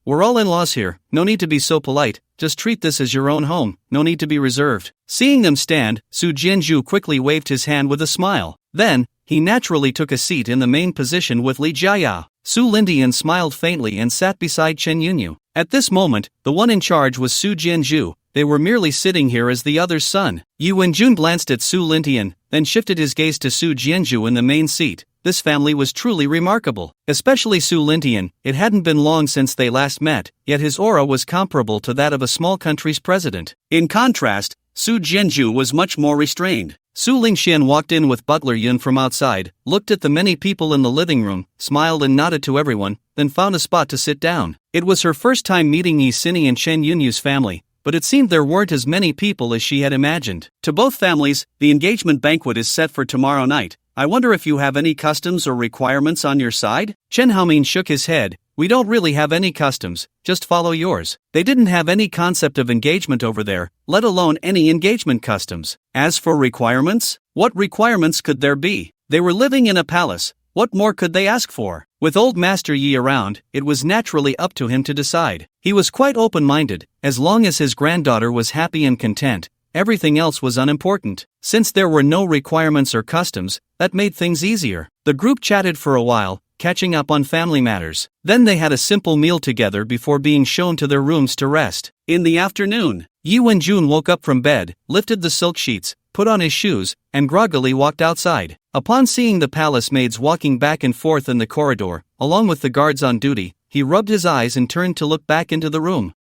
we're all in-laws here, no need to be so polite, just treat this as your own home, no need to be reserved. Seeing them stand, Su Jianzhu quickly waved his hand with a smile. Then, he naturally took a seat in the main position with Li Jiaya. Su Lindian smiled faintly and sat beside Chen Yunyu. At this moment, the one in charge was Su Jianzhu. They were merely sitting here as the other's son. Yu Wenjun glanced at Su Lindian, then shifted his gaze to Su Jianzhu in the main seat. This family was truly remarkable, especially Su Lindian. It hadn't been long since they last met, yet his aura was comparable to that of a small country's president. In contrast, Su Jianzhu was much more restrained. Su Lingxian walked in with butler Yun from outside, looked at the many people in the living room, smiled and nodded to everyone, then found a spot to sit down. It was her first time meeting Yi Sini and Chen Yunyu's family, but it seemed there weren't as many people as she had imagined. To both families, the engagement banquet is set for tomorrow night. I wonder if you have any customs or requirements on your side? Chen Haomin shook his head. We don't really have any customs, just follow yours. They didn't have any concept of engagement over there, let alone any engagement customs. As for requirements, what requirements could there be? They were living in a palace, what more could they ask for? With old Master Yi around, it was naturally up to him to decide. He was quite open-minded, as long as his granddaughter was happy and content, everything else was unimportant. Since there were no requirements or customs, that made things easier. The group chatted for a while, catching up on family matters. Then they had a simple meal together before being shown to their rooms to rest. In the afternoon, Yi Wenjun woke up from bed, lifted the silk sheets, put on his shoes, and groggily walked outside. Upon seeing the palace maids walking back and forth in the corridor, along with the guards on duty, he rubbed his eyes and turned to look back into the room.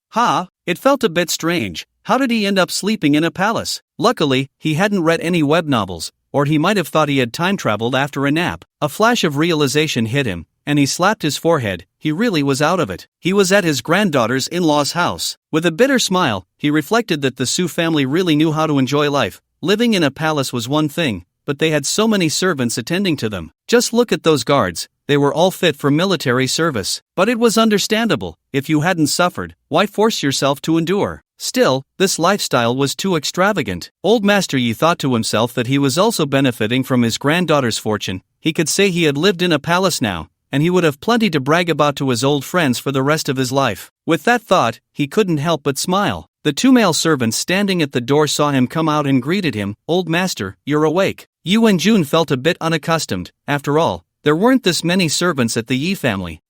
It felt a bit strange. How did he end up sleeping in a palace? Luckily, he hadn't read any web novels, or he might have thought he had time-traveled after a nap. A flash of realization hit him, and he slapped his forehead. He really was out of it. He was at his granddaughter's in-laws' house. With a bitter smile, he reflected that the Su family really knew how to enjoy life. Living in a palace was one thing, but they had so many servants attending to them. Just look at those guards. They were all fit for military service. But it was understandable. If you hadn't suffered, why force yourself to endure? Still, this lifestyle was too extravagant. Old Master Yi thought to himself that he was also benefiting from his granddaughter's fortune. He could say he had lived in a palace now, and he would have plenty to brag about to his old friends for the rest of his life. With that thought, he couldn't help but smile. The two male servants standing at the door saw him come out and greeted him. Old Master, you're awake. Yu Wenjun felt a bit unaccustomed. After all, there weren't this many servants at the Yi family.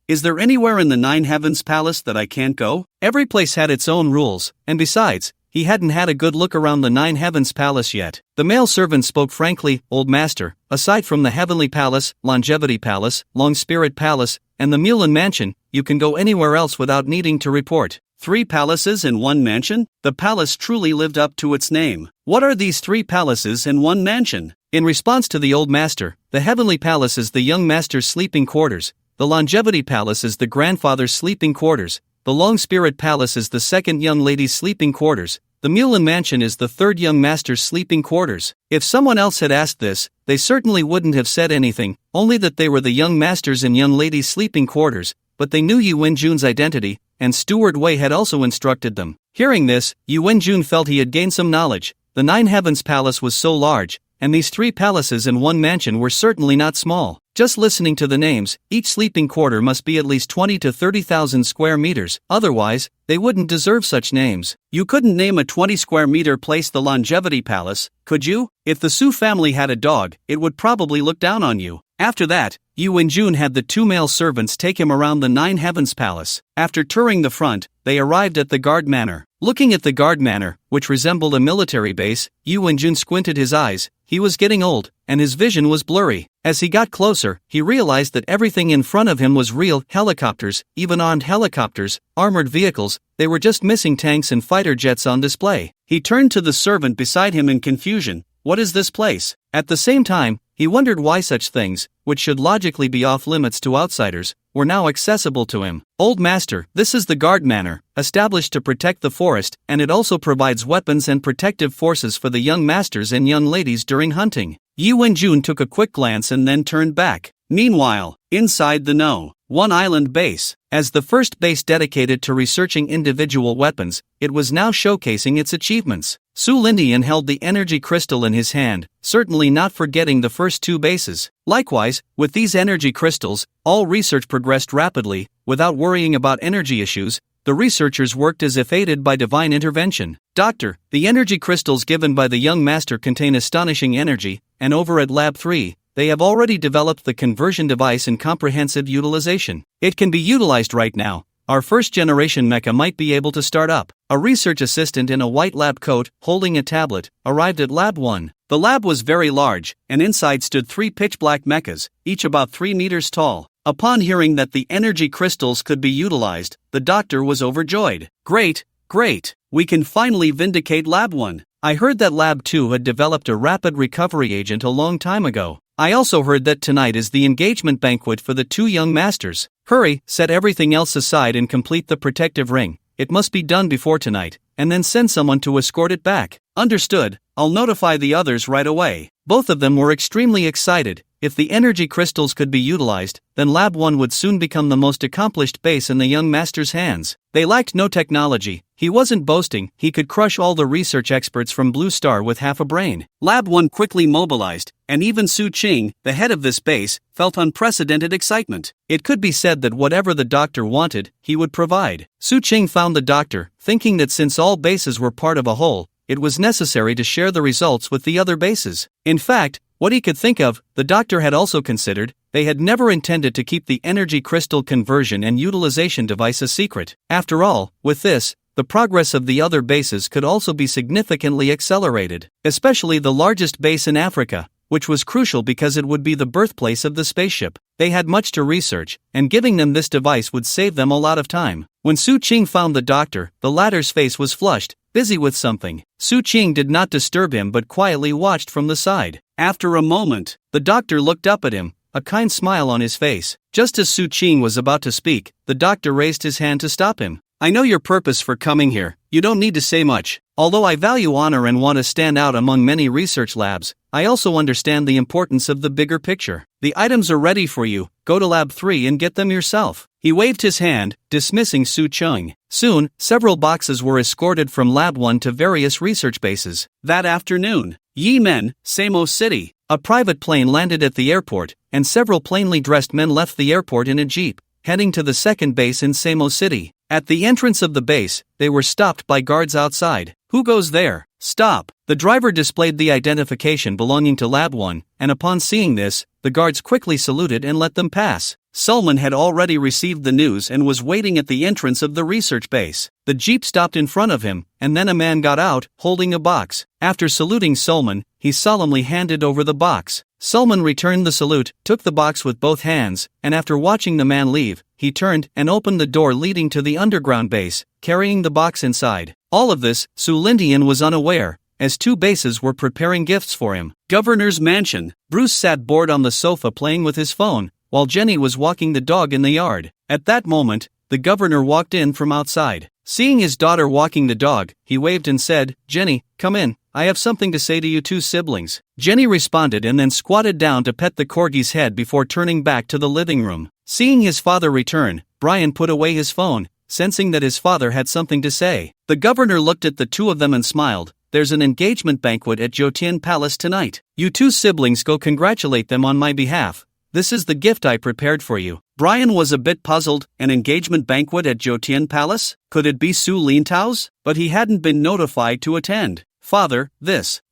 Is there anywhere in the Nine Heavens Palace that I can't go? Every place had its own rules, and besides, he hadn't had a good look around the Nine Heavens Palace yet. The male servant spoke frankly. Old Master, aside from the Heavenly Palace, Longevity Palace, Long Spirit Palace, and the Mulan Mansion, you can go anywhere else without needing to report. 3 palaces in one mansion? The palace truly lived up to its name. What are these 3 palaces in one mansion? In response to the old master, the Heavenly Palace is the young master's sleeping quarters, the Longevity Palace is the grandfather's sleeping quarters, the Long Spirit Palace is the second young lady's sleeping quarters, the Mulan Mansion is the third young master's sleeping quarters. If someone else had asked this, they certainly wouldn't have said anything, only that they were the young master's and young lady's sleeping quarters, but they knew Yu Wenjun's identity, and Steward Wei had also instructed them. Hearing this, Yu Wenjun felt he had gained some knowledge. The Nine Heavens Palace was so large, and these 3 palaces in one mansion were certainly not small. Just listening to the names, each sleeping quarter must be at least 20 to 30,000 square meters, otherwise, they wouldn't deserve such names. You couldn't name a 20 square meter place the Longevity Palace, could you? If the Su family had a dog, it would probably look down on you. After that, Yu Wenjun had the 2 male servants take him around the Nine Heavens Palace. After touring the front, they arrived at the guard manor. Looking at the guard manor, which resembled a military base, Yu Wenjun squinted his eyes. He was getting old, and his vision was blurry. As he got closer, he realized that everything in front of him was real: helicopters, even armed helicopters, armored vehicles. They were just missing tanks and fighter jets on display. He turned to the servant beside him in confusion. What is this place? At the same time, he wondered why such things, which should logically be off limits to outsiders, were now accessible to him. Old Master, this is the guard manor, established to protect the forest, and it also provides weapons and protective forces for the young masters and young ladies during hunting. Yu Wenjun took a quick glance and then turned back. Meanwhile, inside the No. 1 Island base, as the first base dedicated to researching individual weapons, it was now showcasing its achievements. Su Lindian held the energy crystal in his hand, certainly not forgetting the first two bases. Likewise, with these energy crystals, all research progressed rapidly, without worrying about energy issues. The researchers worked as if aided by divine intervention. Doctor, the energy crystals given by the young master contain astonishing energy, and over at Lab 3, they have already developed the conversion device in comprehensive utilization. It can be utilized right now. Our first-generation mecha might be able to start up. A research assistant in a white lab coat, holding a tablet, arrived at Lab 1. The lab was very large, and inside stood 3 pitch-black mechas, each about 3 meters tall. Upon hearing that the energy crystals could be utilized, the doctor was overjoyed. Great, great! We can finally vindicate Lab 1. I heard that Lab 2 had developed a rapid recovery agent a long time ago. I also heard that tonight is the engagement banquet for the 2 young masters. Hurry, set everything else aside and complete the protective ring. It must be done before tonight, and then send someone to escort it back. Understood, I'll notify the others right away. Both of them were extremely excited. If the energy crystals could be utilized, then Lab 1 would soon become the most accomplished base in the young master's hands. They lacked no technology. He wasn't boasting, he could crush all the research experts from Blue Star with half a brain. Lab 1 quickly mobilized, and even Su Qing, the head of this base, felt unprecedented excitement. It could be said that whatever the doctor wanted, he would provide. Su Qing found the doctor, thinking that since all bases were part of a whole, it was necessary to share the results with the other bases. In fact, what he could think of, the doctor had also considered. They had never intended to keep the energy crystal conversion and utilization device a secret. After all, with this, the progress of the other bases could also be significantly accelerated, especially the largest base in Africa, which was crucial because it would be the birthplace of the spaceship. They had much to research, and giving them this device would save them a lot of time. When Su Qing found the doctor, the latter's face was flushed, busy with something. Su Qing did not disturb him but quietly watched from the side. After a moment, the doctor looked up at him, a kind smile on his face. Just as Su Qing was about to speak, the doctor raised his hand to stop him. I know your purpose for coming here. You don't need to say much. Although I value honor and want to stand out among many research labs, I also understand the importance of the bigger picture. The items are ready for you. Go to Lab 3 and get them yourself. He waved his hand, dismissing Su Qing. Soon, several boxes were escorted from Lab 1 to various research bases. That afternoon, Yemen, Samo City. A private plane landed at the airport, and several plainly dressed men left the airport in a jeep, heading to the second base in Samo City. At the entrance of the base, they were stopped by guards outside. Who goes there? Stop! The driver displayed the identification belonging to Lab 1, and upon seeing this, the guards quickly saluted and let them pass. Sulman had already received the news and was waiting at the entrance of the research base. The jeep stopped in front of him, and then a man got out, holding a box. After saluting Sulman, he solemnly handed over the box. Sulman returned the salute, took the box with both hands, and after watching the man leave, he turned and opened the door leading to the underground base, carrying the box inside. All of this, Su Lindian was unaware, as 2 bases were preparing gifts for him. Governor's mansion. Bruce sat bored on the sofa playing with his phone, while Jenny was walking the dog in the yard. At that moment, the governor walked in from outside. Seeing his daughter walking the dog, he waved and said, "Jenny, come in. I have something to say to you 2 siblings." Jenny responded and then squatted down to pet the corgi's head before turning back to the living room. Seeing his father return, Brian put away his phone, sensing that his father had something to say. The governor looked at the 2 of them and smiled. "There's an engagement banquet at Jotian Palace tonight. You 2 siblings go congratulate them on my behalf. This is the gift I prepared for you." Brian was a bit puzzled. An engagement banquet at Jotian Palace? Could it be Su Lintao's? But he hadn't been notified to attend. "Father,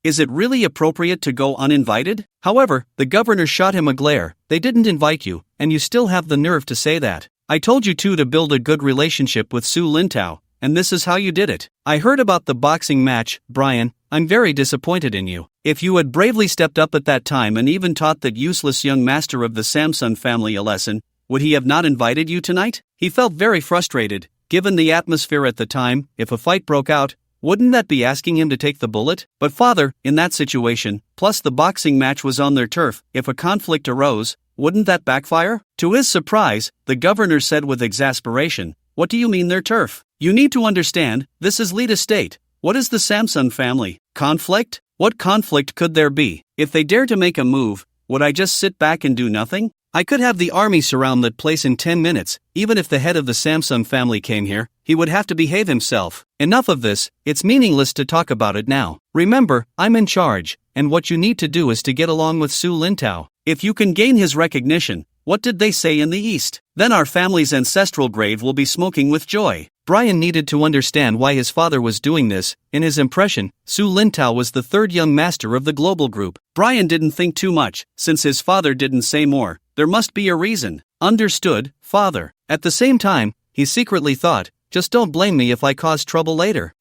is it really appropriate to go uninvited?" However, the governor shot him a glare. "They didn't invite you, and you still have the nerve to say that. I told you to build a good relationship with Su Lintao, and this is how you did it. I heard about the boxing match, Brian. I'm very disappointed in you. If you had bravely stepped up at that time and even taught that useless young master of the Samson family a lesson, would he have not invited you tonight?" He felt very frustrated. Given the atmosphere at the time, if a fight broke out, wouldn't that be asking him to take the bullet? But father, in that situation, plus the boxing match was on their turf, if a conflict arose, wouldn't that backfire? To his surprise, the governor said with exasperation, "What do you mean their turf? You need to understand, this is Lita State. What is the Samson family? Conflict? What conflict could there be? If they dare to make a move, would I just sit back and do nothing? I could have the army surround that place in 10 minutes. Even if the head of the Samsung family came here, he would have to behave himself. Enough of this, it's meaningless to talk about it now. Remember, I'm in charge, and what you need to do is to get along with Su Lintao. If you can gain his recognition, what did they say in the East? Then our family's ancestral grave will be smoking with joy. Brian needed to understand why his father was doing this. In his impression, Su Lintao was the third young master of the global group. Brian didn't think too much, since his father didn't say more. There must be a reason. Understood, father. At the same time, he secretly thought, just don't blame me if I cause trouble later.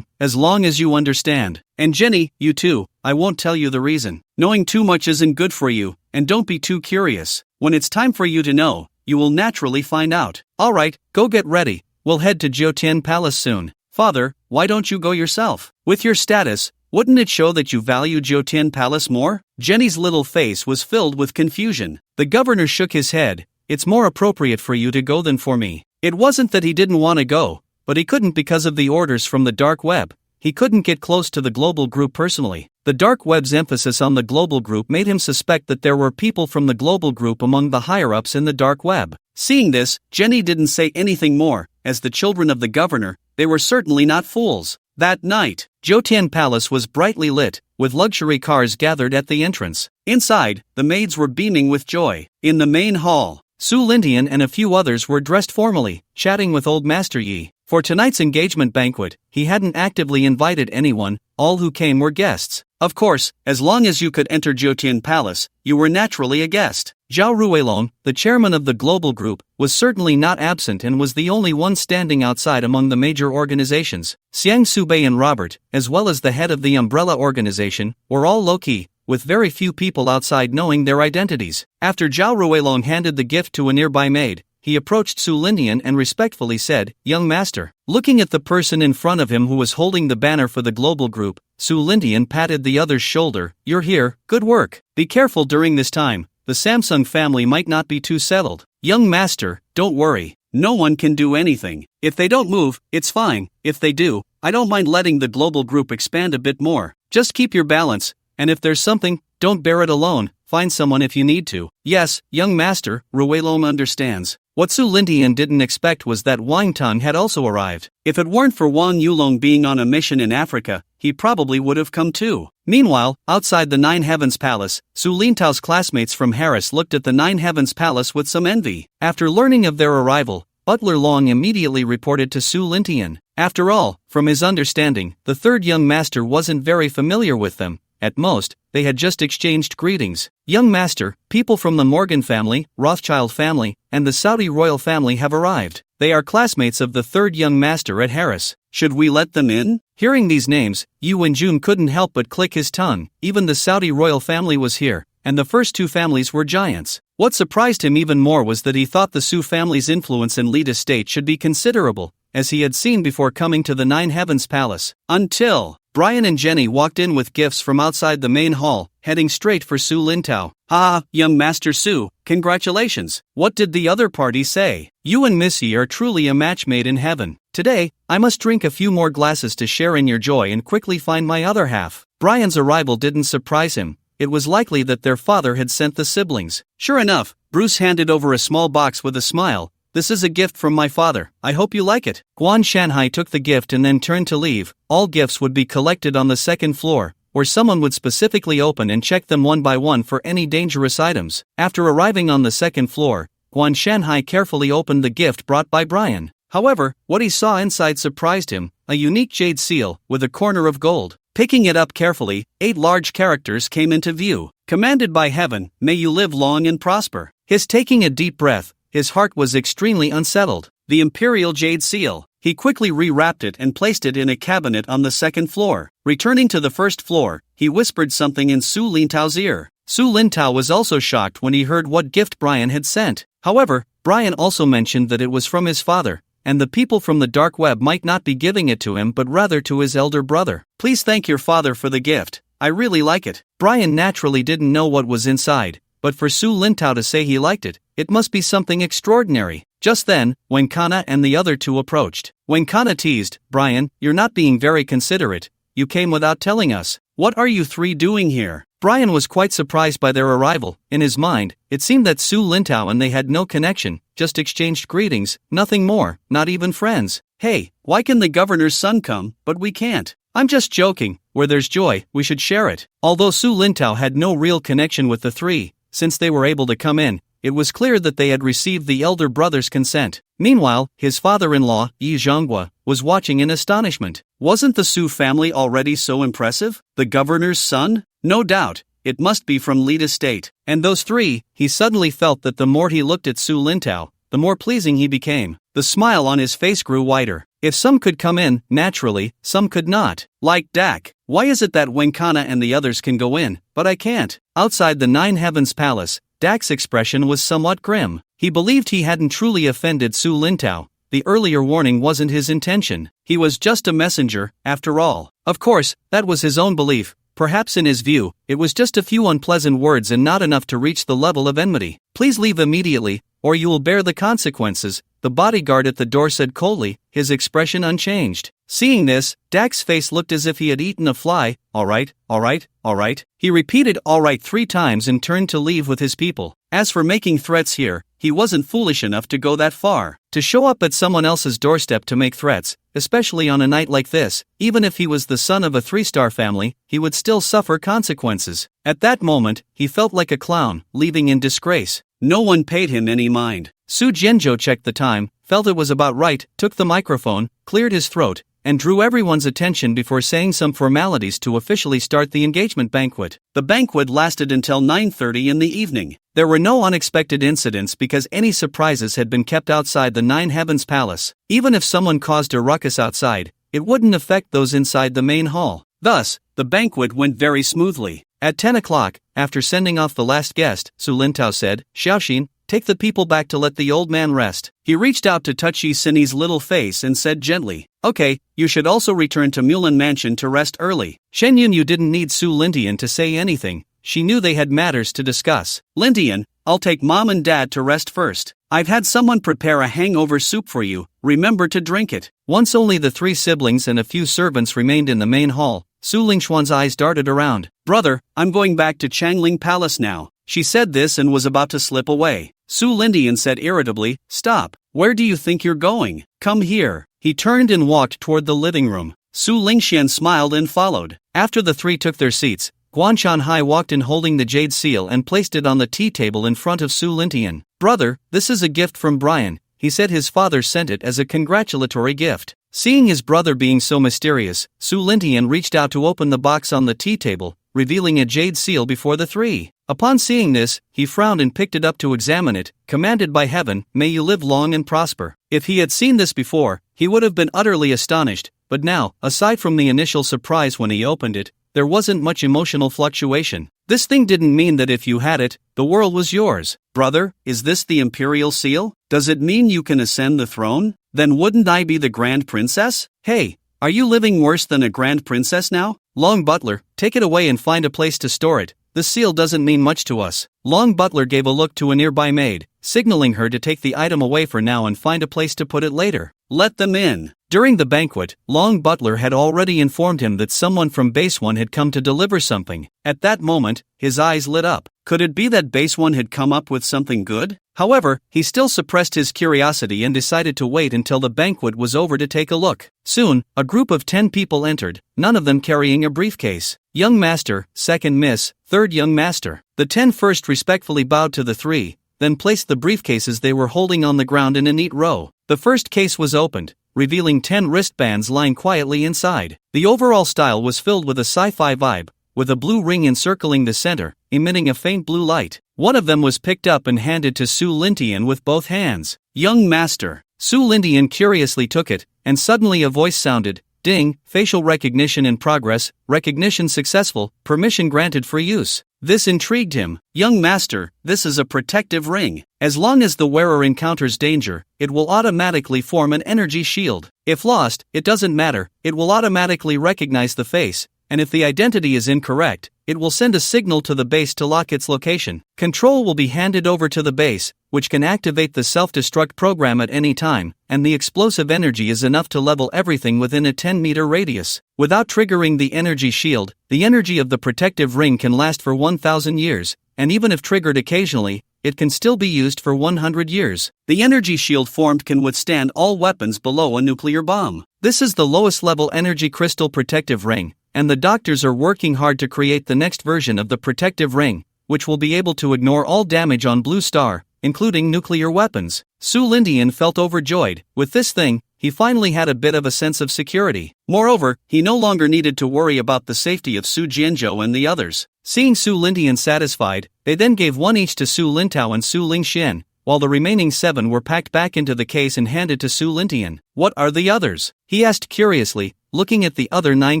As long as you understand. And Jenny, you too, I won't tell you the reason. Knowing too much isn't good for you, and don't be too curious. When it's time for you to know, you will naturally find out. Alright, go get ready. We'll head to Jiutian Palace soon. Father, why don't you go yourself? With your status, wouldn't it show that you value Jiutian Palace more? Jenny's little face was filled with confusion. The governor shook his head. It's more appropriate for you to go than for me. It wasn't that he didn't want to go, but he couldn't because of the orders from the dark web. He couldn't get close to the global group personally. The dark web's emphasis on the global group made him suspect that there were people from the global group among the higher-ups in the dark web. Seeing this, Jenny didn't say anything more. As the children of the governor, they were certainly not fools. That night, Jiutian Palace was brightly lit, with luxury cars gathered at the entrance. Inside, the maids were beaming with joy. In the main hall, Su Lintian and a few others were dressed formally, chatting with Old Master Yi. For tonight's engagement banquet, he hadn't actively invited anyone, all who came were guests. Of course, as long as you could enter Jiutian Palace, you were naturally a guest. Zhao Ruilong, the chairman of the global group, was certainly not absent and was the only one standing outside among the major organizations. Xiang Subei and Robert, as well as the head of the umbrella organization, were all low-key, with very few people outside knowing their identities. After Zhao Ruilong handed the gift to a nearby maid, he approached Su Lintian and respectfully said, "Young master." Looking at the person in front of him who was holding the banner for the global group, Su Lintian patted the other's shoulder. "You're here, good work. Be careful during this time, the Samsung family might not be too settled." "Young master, don't worry. No one can do anything. If they don't move, it's fine. If they do, I don't mind letting the global group expand a bit more. Just keep your balance, and if there's something, don't bear it alone. Find someone if you need to." "Yes, young master," Ruelong understands. What Su Lintian didn't expect was that Wang Tang had also arrived. If it weren't for Wang Yulong being on a mission in Africa, he probably would have come too. Meanwhile, outside the Nine Heavens Palace, Su Lintao's classmates from Harris looked at the Nine Heavens Palace with some envy. After learning of their arrival, Butler Long immediately reported to Su Lintian. After all, from his understanding, the third young master wasn't very familiar with them. At most, they had just exchanged greetings. "Young master, people from the Morgan family, Rothschild family, and the Saudi royal family have arrived. They are classmates of the third young master at Harris. Should we let them in?" Hearing these names, Yu Wenjun couldn't help but click his tongue. Even the Saudi royal family was here, and the first two families were giants. What surprised him even more was that he thought the Su family's influence in Lida State should be considerable, as he had seen before coming to the Nine Heavens Palace. Until Brian and Jenny walked in with gifts from outside the main hall, heading straight for Su Lintao. "Ah, young Master Su, congratulations. What did the other party say? You and Missy are truly a match made in heaven. Today, I must drink a few more glasses to share in your joy and quickly find my other half." Brian's arrival didn't surprise him. It was likely that their father had sent the siblings. Sure enough, Bruce handed over a small box with a smile. "This is a gift from my father. I hope you like it." Guan Shanhai took the gift and then turned to leave. All gifts would be collected on the second floor, where someone would specifically open and check them one by one for any dangerous items. After arriving on the second floor, Guan Shanhai carefully opened the gift brought by Brian. However, what he saw inside surprised him, a unique jade seal with a corner of gold. Picking it up carefully, 8 large characters came into view. "Commanded by heaven, may you live long and prosper." His taking a deep breath, his heart was extremely unsettled. The Imperial Jade Seal. He quickly rewrapped it and placed it in a cabinet on the second floor. Returning to the first floor, he whispered something in Su Lintao's ear. Su Lintao was also shocked when he heard what gift Brian had sent. However, Brian also mentioned that it was from his father, and the people from the dark web might not be giving it to him but rather to his elder brother. "Please thank your father for the gift. I really like it." Brian naturally didn't know what was inside, but for Su Lintao to say he liked it, it must be something extraordinary. Just then, Wenkana and the other two approached. Wenkana teased, "Brian, you're not being very considerate. You came without telling us. What are you three doing here?" Brian was quite surprised by their arrival. In his mind, it seemed that Su Lintao and they had no connection, just exchanged greetings, nothing more, not even friends. Hey, why can the governor's son come, but we can't? I'm just joking. Where there's joy, we should share it. Although Su Lintao had no real connection with the three, since they were able to come in, it was clear that they had received the elder brother's consent. Meanwhile, his father-in-law, Yi Zhonghua, was watching in astonishment. Wasn't the Su family already so impressive? The governor's son? No doubt, it must be from Lida State. And those three, he suddenly felt that the more he looked at Su Lintao, the more pleasing he became. The smile on his face grew wider. If some could come in, naturally, some could not. Like Dak. Why is it that Wenkana and the others can go in, but I can't? Outside the Nine Heavens Palace, Dak's expression was somewhat grim. He believed he hadn't truly offended Su Lintao. The earlier warning wasn't his intention. He was just a messenger, after all. Of course, that was his own belief. Perhaps in his view, it was just a few unpleasant words and not enough to reach the level of enmity. Please leave immediately, or you will bear the consequences, the bodyguard at the door said coldly, his expression unchanged. Seeing this, Dak's face looked as if he had eaten a fly. Alright, alright, alright. He repeated alright 3 times and turned to leave with his people. As for making threats here, he wasn't foolish enough to go that far. To show up at someone else's doorstep to make threats, especially on a night like this, even if he was the son of a 3-star family, he would still suffer consequences. At that moment, he felt like a clown, leaving in disgrace. No one paid him any mind. Su Jianzhou checked the time, felt it was about right, took the microphone, cleared his throat, and drew everyone's attention before saying some formalities to officially start the engagement banquet. The banquet lasted until 9:30 in the evening. There were no unexpected incidents because any surprises had been kept outside the Nine Heavens Palace. Even if someone caused a ruckus outside, it wouldn't affect those inside the main hall. Thus, the banquet went very smoothly. At 10 o'clock, after sending off the last guest, Su Lintao said, Xiaoxin, take the people back to let the old man rest. He reached out to touch Yi Sini's little face and said gently, okay, you should also return to Mulan Mansion to rest early. Shen Yunyu didn't need Su Lindian to say anything. She knew they had matters to discuss. Lindian, I'll take mom and dad to rest first. I've had someone prepare a hangover soup for you, remember to drink it. Once only the 3 siblings and a few servants remained in the main hall, Su Lingxuan's eyes darted around. Brother, I'm going back to Changling Palace now. She said this and was about to slip away. Su Lindian said irritably, stop, where do you think you're going? Come here. He turned and walked toward the living room. Su Lingxian smiled and followed. After the 3 took their seats, Guan Chanhai walked in holding the jade seal and placed it on the tea table in front of Su Lindian. Brother, this is a gift from Brian. He said his father sent it as a congratulatory gift. Seeing his brother being so mysterious, Su Lindian reached out to open the box on the tea table, revealing a jade seal before the 3. Upon seeing this, he frowned and picked it up to examine it, commanded by heaven, may you live long and prosper. If he had seen this before, he would have been utterly astonished, but now, aside from the initial surprise when he opened it, there wasn't much emotional fluctuation. This thing didn't mean that if you had it, the world was yours. Brother, is this the imperial seal? Does it mean you can ascend the throne? Then wouldn't I be the grand princess? Hey, are you living worse than a grand princess now? Long Butler, take it away and find a place to store it. The seal doesn't mean much to us. Long Butler gave a look to a nearby maid, signaling her to take the item away for now and find a place to put it later. Let them in. During the banquet, Long Butler had already informed him that someone from Base 1 had come to deliver something. At that moment, his eyes lit up. Could it be that Base 1 had come up with something good? However, he still suppressed his curiosity and decided to wait until the banquet was over to take a look. Soon, a group of 10 people entered, none of them carrying a briefcase. Young Master, Second Miss, Third Young Master. The 10 first respectfully bowed to the 3, then placed the briefcases they were holding on the ground in a neat row. The first case was opened, revealing 10 wristbands lying quietly inside. The overall style was filled with a sci-fi vibe, with a blue ring encircling the center, emitting a faint blue light. One of them was picked up and handed to Su Lindian with both hands. Young Master. Su Lindian curiously took it, and suddenly a voice sounded, ding, facial recognition in progress, recognition successful, permission granted for use. This intrigued him. Young Master, this is a protective ring. As long as the wearer encounters danger, it will automatically form an energy shield. If lost, it doesn't matter, it will automatically recognize the face, and if the identity is incorrect, it will send a signal to the base to lock its location. Control will be handed over to the base, which can activate the self-destruct program at any time, and the explosive energy is enough to level everything within a 10-meter radius. Without triggering the energy shield, the energy of the protective ring can last for 1,000 years, and even if triggered occasionally, it can still be used for 100 years. The energy shield formed can withstand all weapons below a nuclear bomb. This is the lowest level energy crystal protective ring, and the doctors are working hard to create the next version of the protective ring, which will be able to ignore all damage on Blue Star, including nuclear weapons. Su Lindian felt overjoyed. With this thing, he finally had a bit of a sense of security. Moreover, he no longer needed to worry about the safety of Su Jianzhou and the others. Seeing Su Lindian satisfied, they then gave one each to Su Lintao and Su Lingxian, while the remaining 7 were packed back into the case and handed to Su Lindian. "What are the others?" he asked curiously, looking at the other 9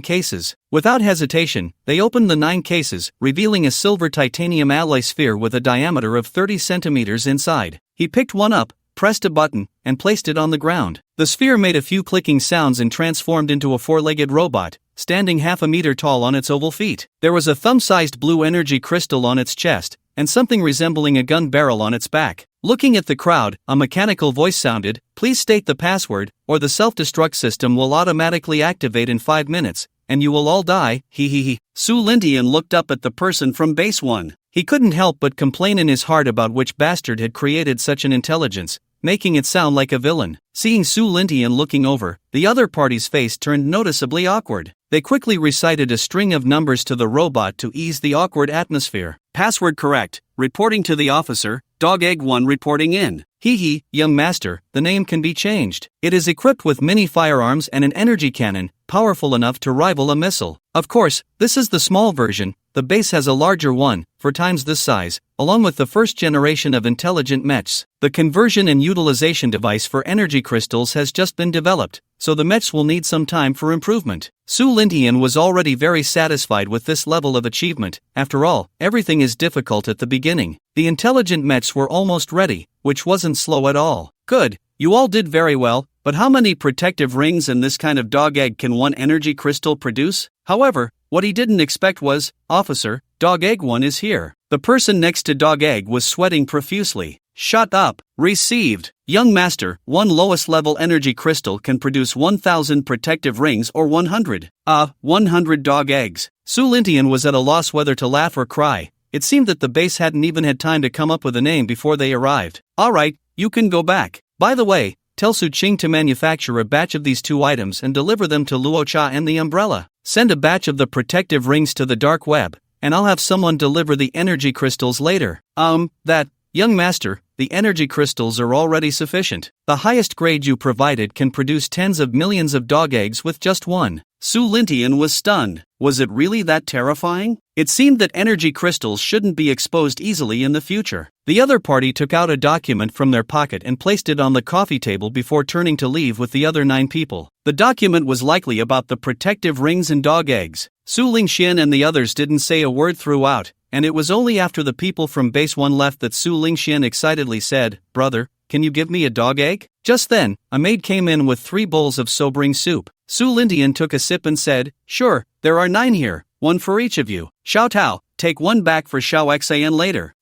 cases. Without hesitation, they opened the 9 cases, revealing a silver titanium alloy sphere with a diameter of 30 centimeters inside. He picked one up, pressed a button, and placed it on the ground. The sphere made a few clicking sounds and transformed into a 4-legged robot, standing half a meter tall on its oval feet. There was a thumb-sized blue energy crystal on its chest, and something resembling a gun barrel on its back. Looking at the crowd, a mechanical voice sounded, "Please state the password, or the self-destruct system will automatically activate in 5 minutes, and you will all die, he. Su Lindian looked up at the person from base 1. He couldn't help but complain in his heart about which bastard had created such an intelligence, making it sound like a villain. Seeing Su Lindian looking over, the other party's face turned noticeably awkward. They quickly recited a string of numbers to the robot to ease the awkward atmosphere. "Password correct. Reporting to the officer, Dog Egg 1 reporting in. Young master, the name can be changed. It is equipped with mini firearms and an energy cannon, powerful enough to rival a missile. Of course, this is the small version. The base has a larger one, 4 times this size, along with the first generation of intelligent mechs. The conversion and utilization device for energy crystals has just been developed, so the mechs will need some time for improvement." Su Lindian was already very satisfied with this level of achievement. After all, everything is difficult at the beginning. The intelligent mechs were almost ready, which wasn't slow at all. "Good, you all did very well, but how many protective rings and this kind of dog egg can one energy crystal produce?" However, what he didn't expect was, "Officer, Dog Egg 1 is here." The person next to Dog Egg was sweating profusely. "Shut up. Received. Young master, one lowest level energy crystal can produce 1,000 protective rings or 100. 100 dog eggs." Su Lindian was at a loss whether to laugh or cry. It seemed that the base hadn't even had time to come up with a name before they arrived. "Alright, you can go back. By the way, tell Su Qing to manufacture a batch of these 2 items and deliver them to Luocha and the umbrella. Send a batch of the protective rings to the dark web, and I'll have someone deliver the energy crystals later." Young master, the energy crystals are already sufficient. The highest grade you provided can produce tens of millions of dog eggs with just one. Su Lindian was stunned. Was it really that terrifying? It seemed that energy crystals shouldn't be exposed easily in the future. The other party took out a document from their pocket and placed it on the coffee table before turning to leave with the other 9 people. The document was likely about the protective rings and dog eggs. Su Lingxian and the others didn't say a word throughout, and it was only after the people from base 1 left that Su Lingxian excitedly said, "Brother, can you give me a dog egg?" Just then, a maid came in with 3 bowls of sobering soup. Su Lindian took a sip and said, "Sure, there are 9 here, 1 for each of you. Xiao Tao, take 1 back for Xiao Xian later."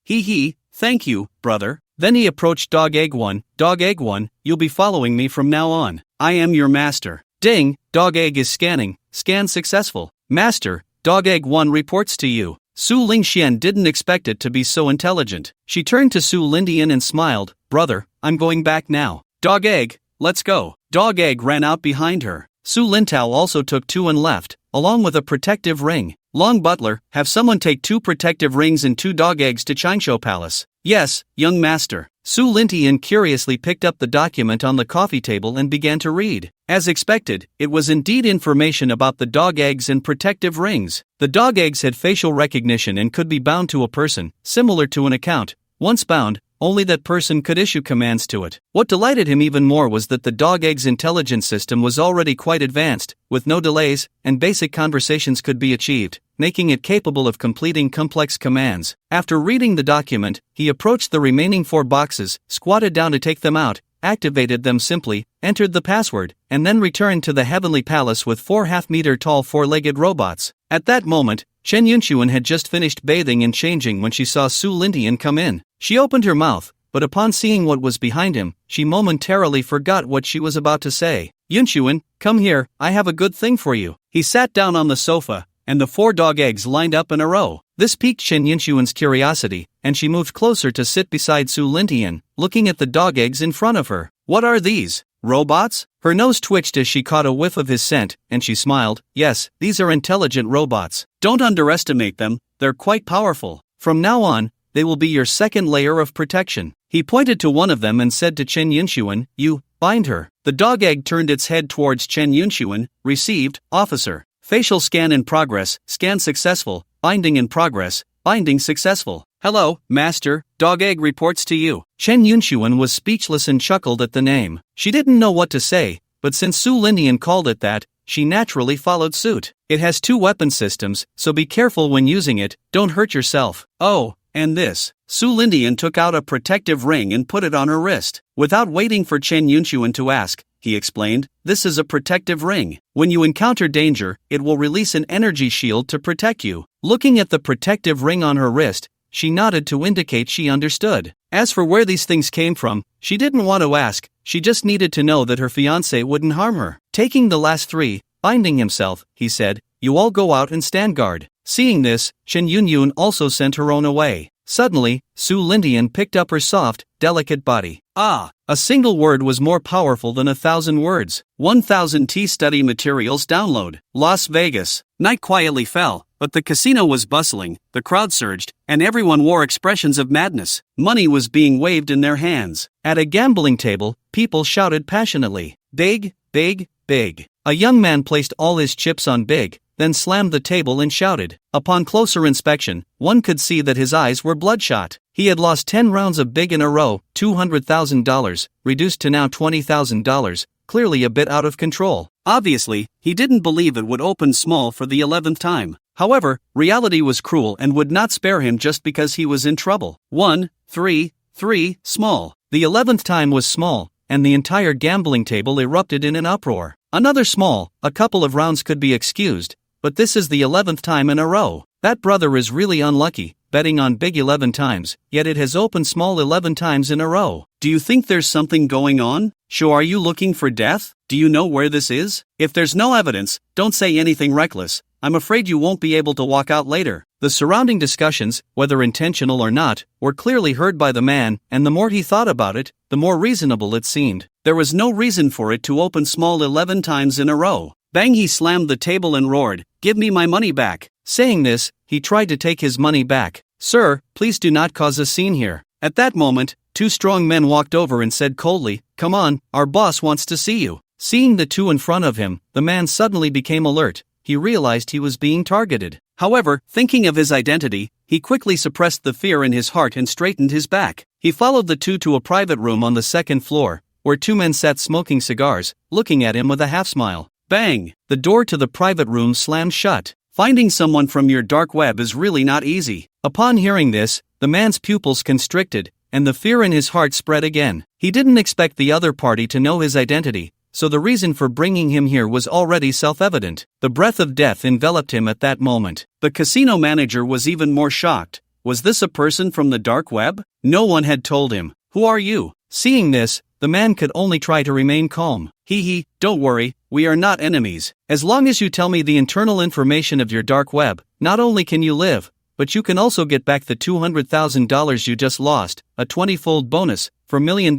Thank you, brother." Then he approached Dog Egg 1, "Dog Egg 1, you'll be following me from now on. I am your master." Ding, Dog Egg is scanning, scan successful. "Master, Dog Egg 1 reports to you." Su Lingxian didn't expect it to be so intelligent. She turned to Su Lindian and smiled, "Brother, I'm going back now. Dog Egg, let's go." Dog Egg ran out behind her. Su Lintao also took 2 and left, along with a protective ring. "Long Butler, have someone take 2 protective rings and 2 dog eggs to Changsho Palace." "Yes, young master." Su Lindian curiously picked up the document on the coffee table and began to read. As expected, it was indeed information about the dog eggs and protective rings. The dog eggs had facial recognition and could be bound to a person, similar to an account. Once bound, only that person could issue commands to it. What delighted him even more was that the dog egg's intelligence system was already quite advanced, with no delays, and basic conversations could be achieved, making it capable of completing complex commands. After reading the document, he approached the remaining 4 boxes, squatted down to take them out, activated them simply, entered the password, and then returned to the Heavenly Palace with 4 half-meter tall 4-legged robots. At that moment, Chen Yunxuan had just finished bathing and changing when she saw Su Lintian come in. She opened her mouth, but upon seeing what was behind him, she momentarily forgot what she was about to say. Yunxuan, come here, I have a good thing for you. He sat down on the sofa, and the 4 dog eggs lined up in a row. This piqued Chen Yunxuan's curiosity, and she moved closer to sit beside Su Lintian, looking at the dog eggs in front of her. What are these? Robots? Her nose twitched as she caught a whiff of his scent, and she smiled. Yes, these are intelligent robots. Don't underestimate them, they're quite powerful. From now on, they will be your second layer of protection. He pointed to one of them and said to Chen Yunxuan, you, bind her. The dog egg turned its head towards Chen Yunxuan. Received, officer. Facial scan in progress, scan successful, binding in progress, binding successful. Hello, master, dog egg reports to you. Chen Yunxuan was speechless and chuckled at the name. She didn't know what to say, but since Su Lintian called it that, she naturally followed suit. It has 2 weapon systems, so be careful when using it, don't hurt yourself. Oh, and this. Su Lintian took out a protective ring and put it on her wrist. Without waiting for Chen Yunxuan to ask, he explained, this is a protective ring. When you encounter danger, it will release an energy shield to protect you. Looking at the protective ring on her wrist, she nodded to indicate she understood. As for where these things came from, she didn't want to ask, she just needed to know that her fiancé wouldn't harm her. Taking the last 3, binding himself, he said, you all go out and stand guard. Seeing this, Chen Yunxuan also sent her own away. Suddenly, Su Lintian picked up her soft, delicate body. Ah! A single word was more powerful than 1,000 words. 1000 T study materials download. Las Vegas. Night quietly fell, but the casino was bustling, the crowd surged, and everyone wore expressions of madness. Money was being waved in their hands. At a gambling table, people shouted passionately, big, big, big. A young man placed all his chips on big, then slammed the table and shouted. Upon closer inspection, one could see that his eyes were bloodshot. He had lost 10 rounds of big in a row, $200,000, reduced to now $20,000, clearly a bit out of control. Obviously, he didn't believe it would open small for the 11th time. However, reality was cruel and would not spare him just because he was in trouble. 1, 3, 3, small. The 11th time was small, and the entire gambling table erupted in an uproar. Another small, a couple of rounds could be excused, but this is the 11th time in a row. That brother is really unlucky, betting on big 11 times, yet it has opened small 11 times in a row. Do you think there's something going on? So are you looking for death? Do you know where this is? If there's no evidence, don't say anything reckless. I'm afraid you won't be able to walk out later. The surrounding discussions, whether intentional or not, were clearly heard by the man, and the more he thought about it, the more reasonable it seemed. There was no reason for it to open small 11 times in a row. Bang! He slammed the table and roared, "Give me my money back." Saying this, he tried to take his money back. "Sir, please do not cause a scene here." At that moment, 2 strong men walked over and said coldly, "Come on, our boss wants to see you." Seeing the 2 in front of him, the man suddenly became alert. He realized he was being targeted. However, thinking of his identity, he quickly suppressed the fear in his heart and straightened his back. He followed the 2 to a private room on the 2nd floor, where 2 men sat smoking cigars, looking at him with a half-smile. Bang! The door to the private room slammed shut. Finding someone from your dark web is really not easy. Upon hearing this, the man's pupils constricted, and the fear in his heart spread again. He didn't expect the other party to know his identity, so the reason for bringing him here was already self-evident. The breath of death enveloped him at that moment. The casino manager was even more shocked. Was this a person from the dark web? No one had told him. "Who are you?" Seeing this, the man could only try to remain calm. He, don't worry, we are not enemies. As long as you tell me the internal information of your dark web, not only can you live, but you can also get back the $200,000 you just lost, a 20-fold bonus, for $1 million.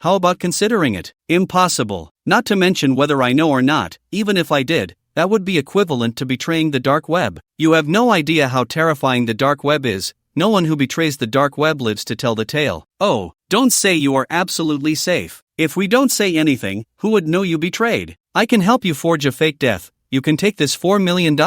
How about considering it? Impossible. Not to mention whether I know or not, even if I did, that would be equivalent to betraying the dark web. You have no idea how terrifying the dark web is. No one who betrays the dark web lives to tell the tale. Oh, don't say you are absolutely safe. If we don't say anything, who would know you betrayed? I can help you forge a fake death. You can take this $4 million,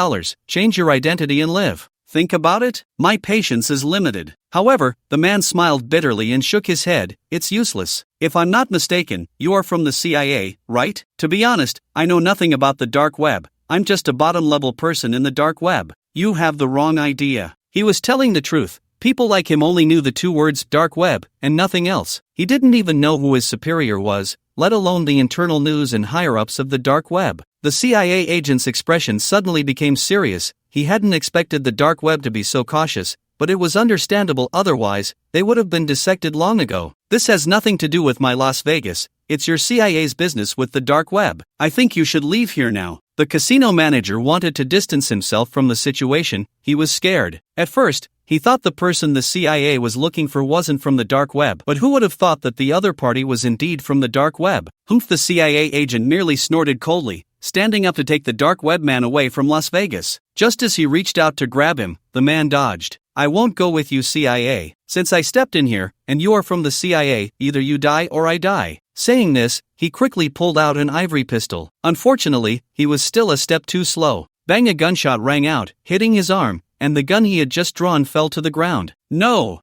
change your identity and live. Think about it? My patience is limited. However, the man smiled bitterly and shook his head. It's useless. If I'm not mistaken, you are from the CIA, right? To be honest, I know nothing about the dark web. I'm just a bottom-level person in the dark web. You have the wrong idea. He was telling the truth. People like him only knew the 2 words dark web and nothing else. He didn't even know who his superior was, let alone the internal news and higher-ups of the dark web. The CIA agent's expression suddenly became serious, he hadn't expected the dark web to be so cautious, but it was understandable otherwise, they would have been dissected long ago. This has nothing to do with my Las Vegas, it's your CIA's business with the dark web. I think you should leave here now. The casino manager wanted to distance himself from the situation, he was scared. At first, he thought the person the CIA was looking for wasn't from the dark web, but who would have thought that the other party was indeed from the dark web? Humph! The CIA agent merely snorted coldly, standing up to take the dark web man away from Las Vegas. Just as he reached out to grab him, the man dodged. I won't go with you, CIA. Since I stepped in here, and you are from the CIA, either you die or I die. Saying this, he quickly pulled out an ivory pistol. Unfortunately, he was still a step too slow. Bang! A gunshot rang out, hitting his arm, and the gun he had just drawn fell to the ground. No!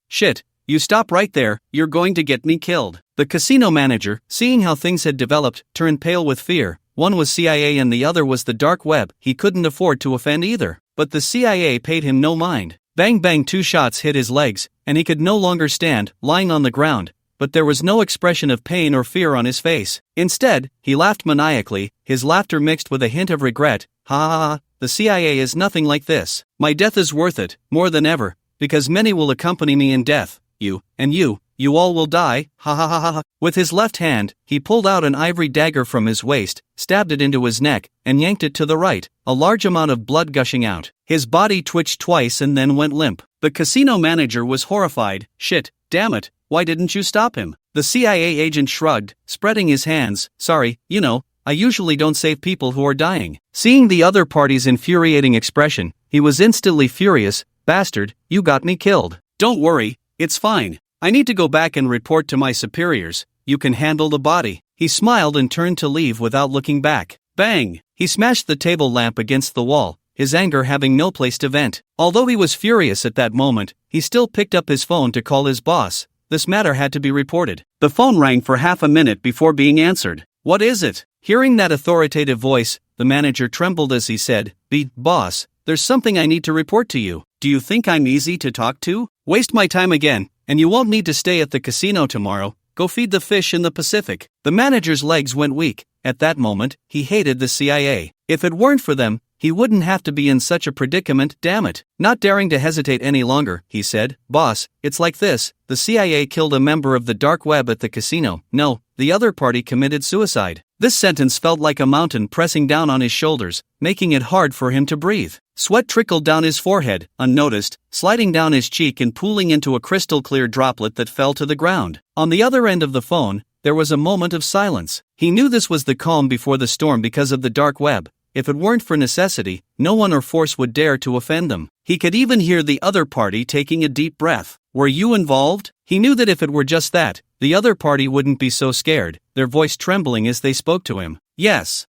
Shit! You stop right there, you're going to get me killed. The casino manager, seeing how things had developed, turned pale with fear. One was CIA and the other was the dark web. He couldn't afford to offend either. But the CIA paid him no mind. Bang bang! 2 shots hit his legs, and he could no longer stand, lying on the ground. But there was no expression of pain or fear on his face. Instead, he laughed maniacally, his laughter mixed with a hint of regret. Ha ha ha, the CIA is nothing like this. My death is worth it, more than ever, because many will accompany me in death. You, and you all will die, ha ha ha ha. With his left hand, he pulled out an ivory dagger from his waist, stabbed it into his neck, and yanked it to the right, a large amount of blood gushing out. His body twitched twice and then went limp. The casino manager was horrified. Shit, damn it, why didn't you stop him? The CIA agent shrugged, spreading his hands. Sorry, I usually don't save people who are dying. Seeing the other party's infuriating expression, he was instantly furious. Bastard, you got me killed. Don't worry, it's fine. I need to go back and report to my superiors. You can handle the body. He smiled and turned to leave without looking back. Bang! He smashed the table lamp against the wall, his anger having no place to vent. Although he was furious at that moment, he still picked up his phone to call his boss. This matter had to be reported. The phone rang for half a minute before being answered. What is it? Hearing that authoritative voice, the manager trembled as he said, Boss, there's something I need to report to you. Do you think I'm easy to talk to? Waste my time again, and you won't need to stay at the casino tomorrow. Go feed the fish in the Pacific. The manager's legs went weak. At that moment, he hated the CIA. If it weren't for them, he wouldn't have to be in such a predicament, damn it. Not daring to hesitate any longer, he said, Boss, it's like this. The CIA killed a member of the dark web at the casino. No, the other party committed suicide. This sentence felt like a mountain pressing down on his shoulders, making it hard for him to breathe. Sweat trickled down his forehead, unnoticed, sliding down his cheek and pooling into a crystal-clear droplet that fell to the ground. On the other end of the phone, there was a moment of silence. He knew this was the calm before the storm because of the dark web. If it weren't for necessity, no one or force would dare to offend them. He could even hear the other party taking a deep breath. Were you involved? He knew that if it were just that, the other party wouldn't be so scared, their voice trembling as they spoke to him. Yes,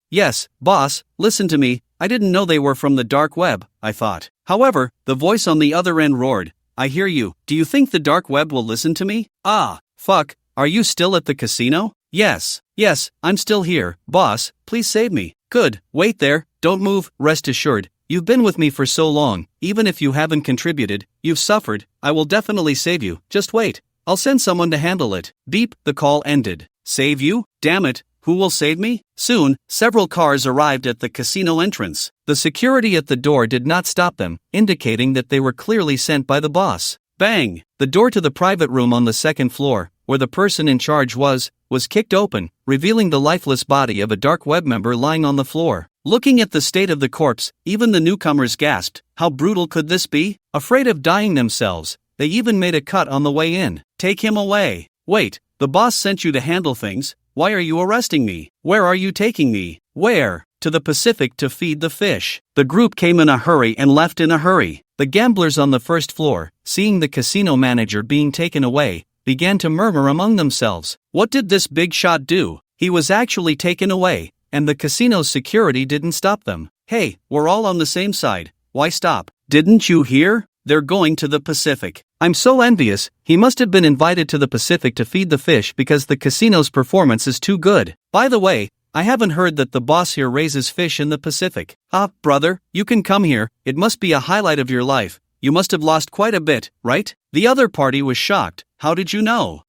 boss, listen to me. I didn't know they were from the dark web, I thought. However, the voice on the other end roared. I hear you. Do you think the dark web will listen to me? Ah, fuck. Are you still at the casino? Yes, I'm still here. Boss, please save me. Good, wait there, don't move. Rest assured, you've been with me for so long, even if you haven't contributed, you've suffered, I will definitely save you, just wait. I'll send someone to handle it. Beep, the call ended. Save you? Damn it, who will save me? Soon, several cars arrived at the casino entrance. The security at the door did not stop them, indicating that they were clearly sent by the boss. Bang! The door to the private room on the second floor, where the person in charge was kicked open, revealing the lifeless body of a dark web member lying on the floor. Looking at the state of the corpse, even the newcomers gasped. How brutal could this be? Afraid of dying themselves, they even made a cut on the way in. Take him away. Wait, the boss sent you to handle things. Why are you arresting me? Where are you taking me? Where? To the Pacific to feed the fish. The group came in a hurry and left in a hurry. The gamblers on the first floor, seeing the casino manager being taken away, began to murmur among themselves. What did this big shot do? He was actually taken away, and the casino's security didn't stop them. Hey, we're all on the same side. Why stop? Didn't you hear? They're going to the Pacific. I'm so envious. He must have been invited to the Pacific to feed the fish because the casino's performance is too good. By the way, I haven't heard that the boss here raises fish in the Pacific. Ah, brother, you can come here. It must be a highlight of your life. You must have lost quite a bit, right? The other party was shocked. How did you know?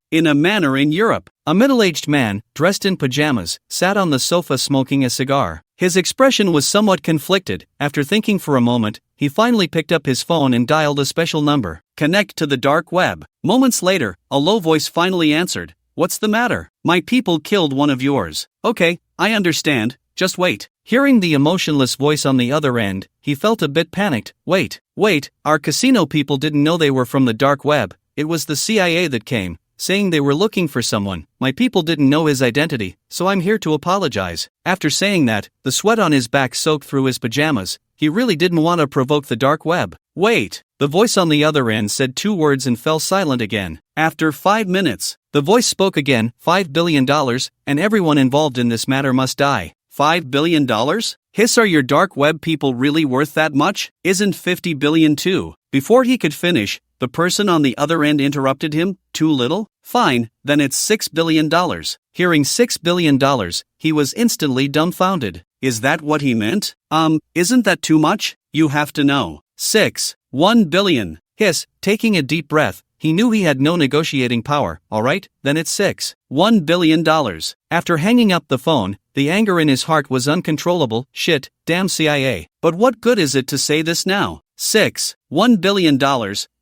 In a manor in Europe. A middle-aged man, dressed in pajamas, sat on the sofa smoking a cigar. His expression was somewhat conflicted. After thinking for a moment, he finally picked up his phone and dialed a special number. Connect to the dark web. Moments later, a low voice finally answered. What's the matter? My people killed one of yours. Okay, I understand, just wait. Hearing the emotionless voice on the other end, he felt a bit panicked. Wait, our casino people didn't know they were from the dark web. It was the CIA that came, saying they were looking for someone. My people didn't know his identity, so I'm here to apologize. After saying that, the sweat on his back soaked through his pajamas. He really didn't want to provoke the dark web. Wait. The voice on the other end said 2 words and fell silent again. After 5 minutes, the voice spoke again. $5 billion, and everyone involved in this matter must die. $5 billion? Hiss, are your dark web people really worth that much? Isn't 50 billion too? Before he could finish, the person on the other end interrupted him. Too little? Fine, then it's $6 billion. Hearing $6 billion, he was instantly dumbfounded. Is that what he meant? Isn't that too much? You have to know. 1 billion. Hiss, taking a deep breath. He knew he had no negotiating power. Alright, then it's $1 billion. After hanging up the phone, the anger in his heart was uncontrollable. Shit, damn CIA. But what good is it to say this now? $1 billion,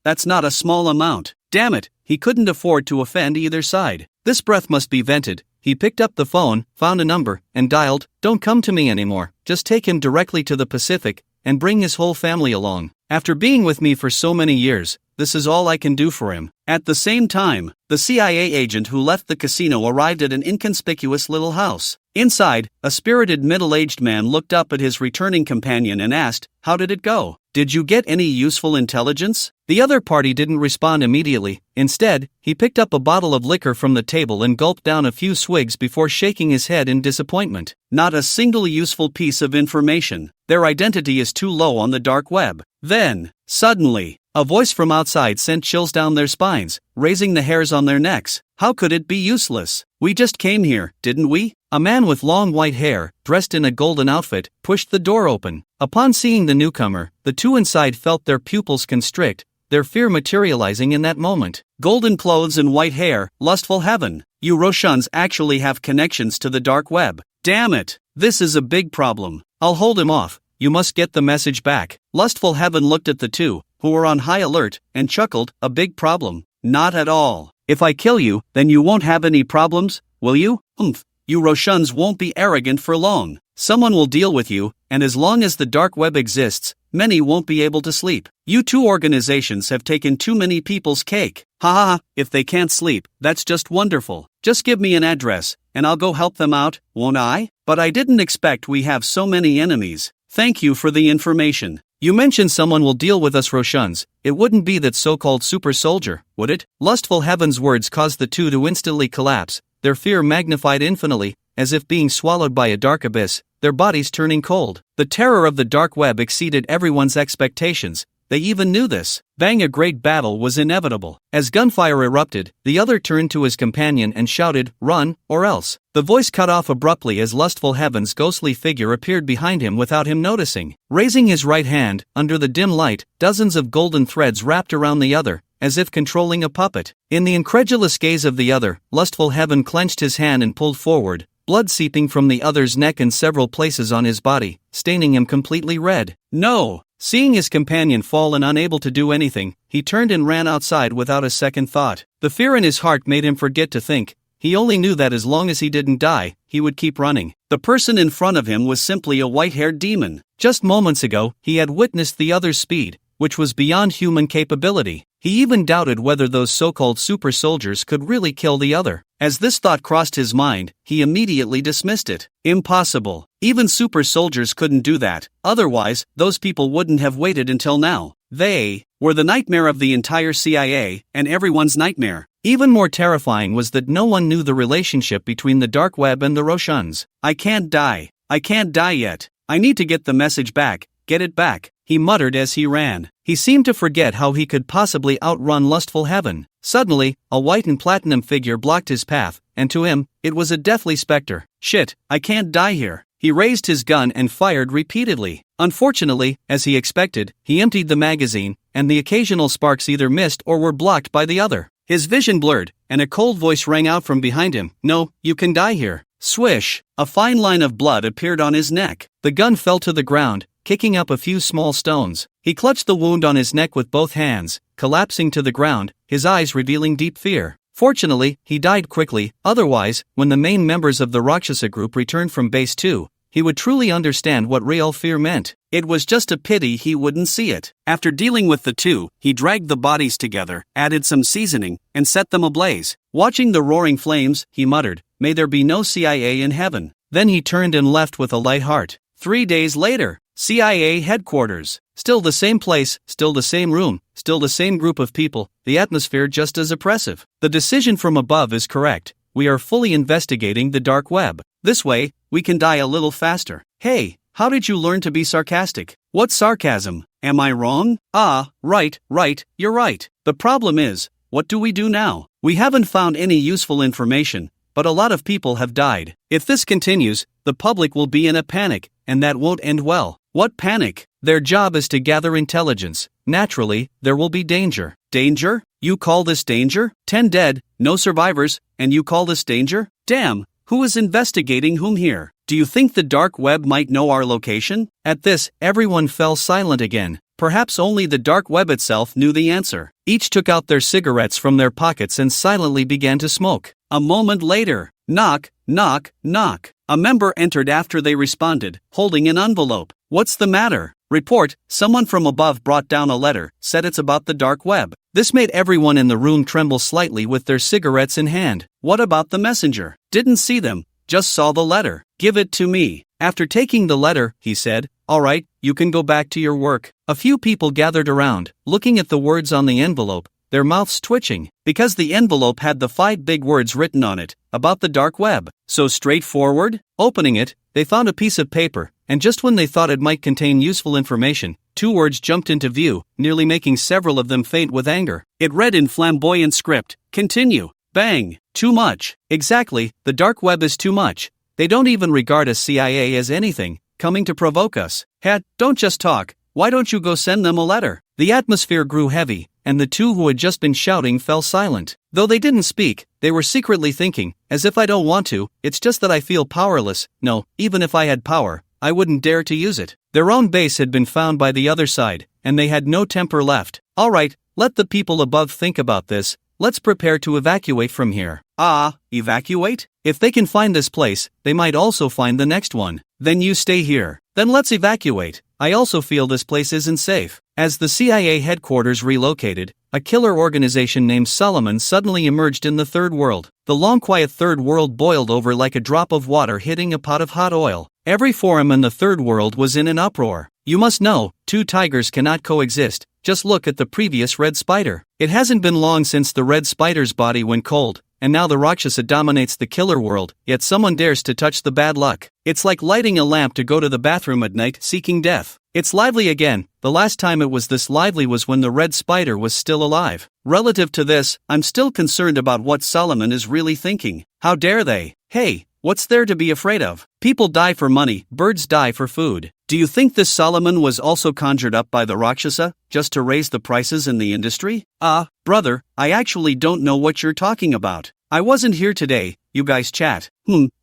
that's not a small amount. Damn it, he couldn't afford to offend either side. This breath must be vented. He picked up the phone, found a number, and dialed. Don't come to me anymore, just take him directly to the Pacific, and bring his whole family along. After being with me for so many years, this is all I can do for him. At the same time, the CIA agent who left the casino arrived at an inconspicuous little house. Inside, a spirited middle-aged man looked up at his returning companion and asked, "How did it go? Did you get any useful intelligence?" The other party didn't respond immediately. Instead, he picked up a bottle of liquor from the table and gulped down a few swigs before shaking his head in disappointment. Not a single useful piece of information. Their identity is too low on the dark web. Then, suddenly, a voice from outside sent chills down their spines, raising the hairs on their necks. How could it be useless? We just came here, didn't we? A man with long white hair, dressed in a golden outfit, pushed the door open. Upon seeing the newcomer, the two inside felt their pupils constrict, their fear materializing in that moment. Golden clothes and white hair, lustful heaven. You Roshans actually have connections to the dark web. Damn it! This is a big problem. I'll hold him off. You must get the message back. Lustful heaven looked at the two, who were on high alert, and chuckled. A big problem? Not at all. If I kill you, then you won't have any problems, will you? You Roshans won't be arrogant for long. Someone will deal with you, and as long as the dark web exists, many won't be able to sleep. You two organizations have taken too many people's cake. Ha ha ha, if they can't sleep, that's just wonderful. Just give me an address, and I'll go help them out, won't I? But I didn't expect we have so many enemies. Thank you for the information. You mentioned someone will deal with us Roshans. It wouldn't be that so-called super soldier, would it? Lustful heaven's words caused the two to instantly collapse, their fear magnified infinitely, as if being swallowed by a dark abyss, their bodies turning cold. The terror of the dark web exceeded everyone's expectations. They even knew this. Bang, a great battle was inevitable. As gunfire erupted, the other turned to his companion and shouted, "Run, or else." The voice cut off abruptly as Lustful Heaven's ghostly figure appeared behind him without him noticing. Raising his right hand, under the dim light, dozens of golden threads wrapped around the other, as if controlling a puppet. In the incredulous gaze of the other, Lustful Heaven clenched his hand and pulled forward, blood seeping from the other's neck and several places on his body, staining him completely red. No! Seeing his companion fall and unable to do anything, he turned and ran outside without a second thought. The fear in his heart made him forget to think. He only knew that as long as he didn't die, he would keep running. The person in front of him was simply a white-haired demon. Just moments ago, he had witnessed the other's speed, which was beyond human capability. He even doubted whether those so-called super soldiers could really kill the other. As this thought crossed his mind, he immediately dismissed it. Impossible. Even super soldiers couldn't do that. Otherwise, those people wouldn't have waited until now. They were the nightmare of the entire CIA, and everyone's nightmare. Even more terrifying was that no one knew the relationship between the dark web and the Roshans. I can't die. I can't die yet. I need to get the message back. Get it back, he muttered as he ran. He seemed to forget how he could possibly outrun Lustful Heaven. Suddenly, a white and platinum figure blocked his path, and to him, it was a deathly specter. Shit, I can't die here. He raised his gun and fired repeatedly. Unfortunately, as he expected, he emptied the magazine, and the occasional sparks either missed or were blocked by the other. His vision blurred, and a cold voice rang out from behind him. No, you can die here. Swish! A fine line of blood appeared on his neck. The gun fell to the ground, kicking up a few small stones. He clutched the wound on his neck with both hands, collapsing to the ground, his eyes revealing deep fear. Fortunately, he died quickly, otherwise, when the main members of the Rakshasa group returned from Base 2, he would truly understand what real fear meant. It was just a pity he wouldn't see it. After dealing with the two, he dragged the bodies together, added some seasoning, and set them ablaze. Watching the roaring flames, he muttered, "May there be no CIA in heaven." Then he turned and left with a light heart. 3 days later, CIA headquarters. Still the same place, still the same room, still the same group of people, the atmosphere just as oppressive. The decision from above is correct. We are fully investigating the dark web. This way, we can die a little faster. Hey, how did you learn to be sarcastic? What's sarcasm? Am I wrong? Ah, right, you're right. The problem is, what do we do now? We haven't found any useful information, but a lot of people have died. If this continues, the public will be in a panic, and that won't end well. What panic? Their job is to gather intelligence. Naturally, there will be danger. Danger? You call this danger? 10 dead, no survivors, and you call this danger? Damn, who is investigating whom here? Do you think the dark web might know our location? At this, everyone fell silent again. Perhaps only the dark web itself knew the answer. Each took out their cigarettes from their pockets and silently began to smoke. A moment later, knock, knock, knock. A member entered after they responded, holding an envelope. What's the matter? Report, someone from above brought down a letter, said it's about the dark web. This made everyone in the room tremble slightly with their cigarettes in hand. What about the messenger? Didn't see them, just saw the letter. Give it to me. After taking the letter, he said, "All right, you can go back to your work." A few people gathered around, looking at the words on the envelope, their mouths twitching, because the envelope had the 5 big words written on it, about the dark web. So straightforward? Opening it, they found a piece of paper, and just when they thought it might contain useful information, 2 words jumped into view, nearly making several of them faint with anger. It read in flamboyant script, "Continue." Bang! Too much. Exactly, the dark web is too much. They don't even regard us CIA as anything, coming to provoke us. Don't just talk, why don't you go send them a letter? The atmosphere grew heavy, and the two who had just been shouting fell silent. Though they didn't speak, they were secretly thinking, as if I don't want to, it's just that I feel powerless. No, even if I had power, I wouldn't dare to use it. Their own base had been found by the other side, and they had no temper left. All right, let the people above think about this. Let's prepare to evacuate from here. Ah, evacuate? If they can find this place, they might also find the next one. Then you stay here. Then let's evacuate. I also feel this place isn't safe. As the CIA headquarters relocated, a killer organization named Solomon suddenly emerged in the third world. The long quiet third world boiled over like a drop of water hitting a pot of hot oil. Every forum in the third world was in an uproar. You must know, 2 tigers cannot coexist. Just look at the previous red spider. It hasn't been long since the red spider's body went cold, and now the Rakshasa dominates the killer world, yet someone dares to touch the bad luck. It's like lighting a lamp to go to the bathroom at night seeking death. It's lively again. The last time it was this lively was when the red spider was still alive. Relative to this, I'm still concerned about what Solomon is really thinking. How dare they? Hey, what's there to be afraid of? People die for money, birds die for food. Do you think this Solomon was also conjured up by the Rakshasa, just to raise the prices in the industry? Brother, I actually don't know what you're talking about. I wasn't here today, you guys chat.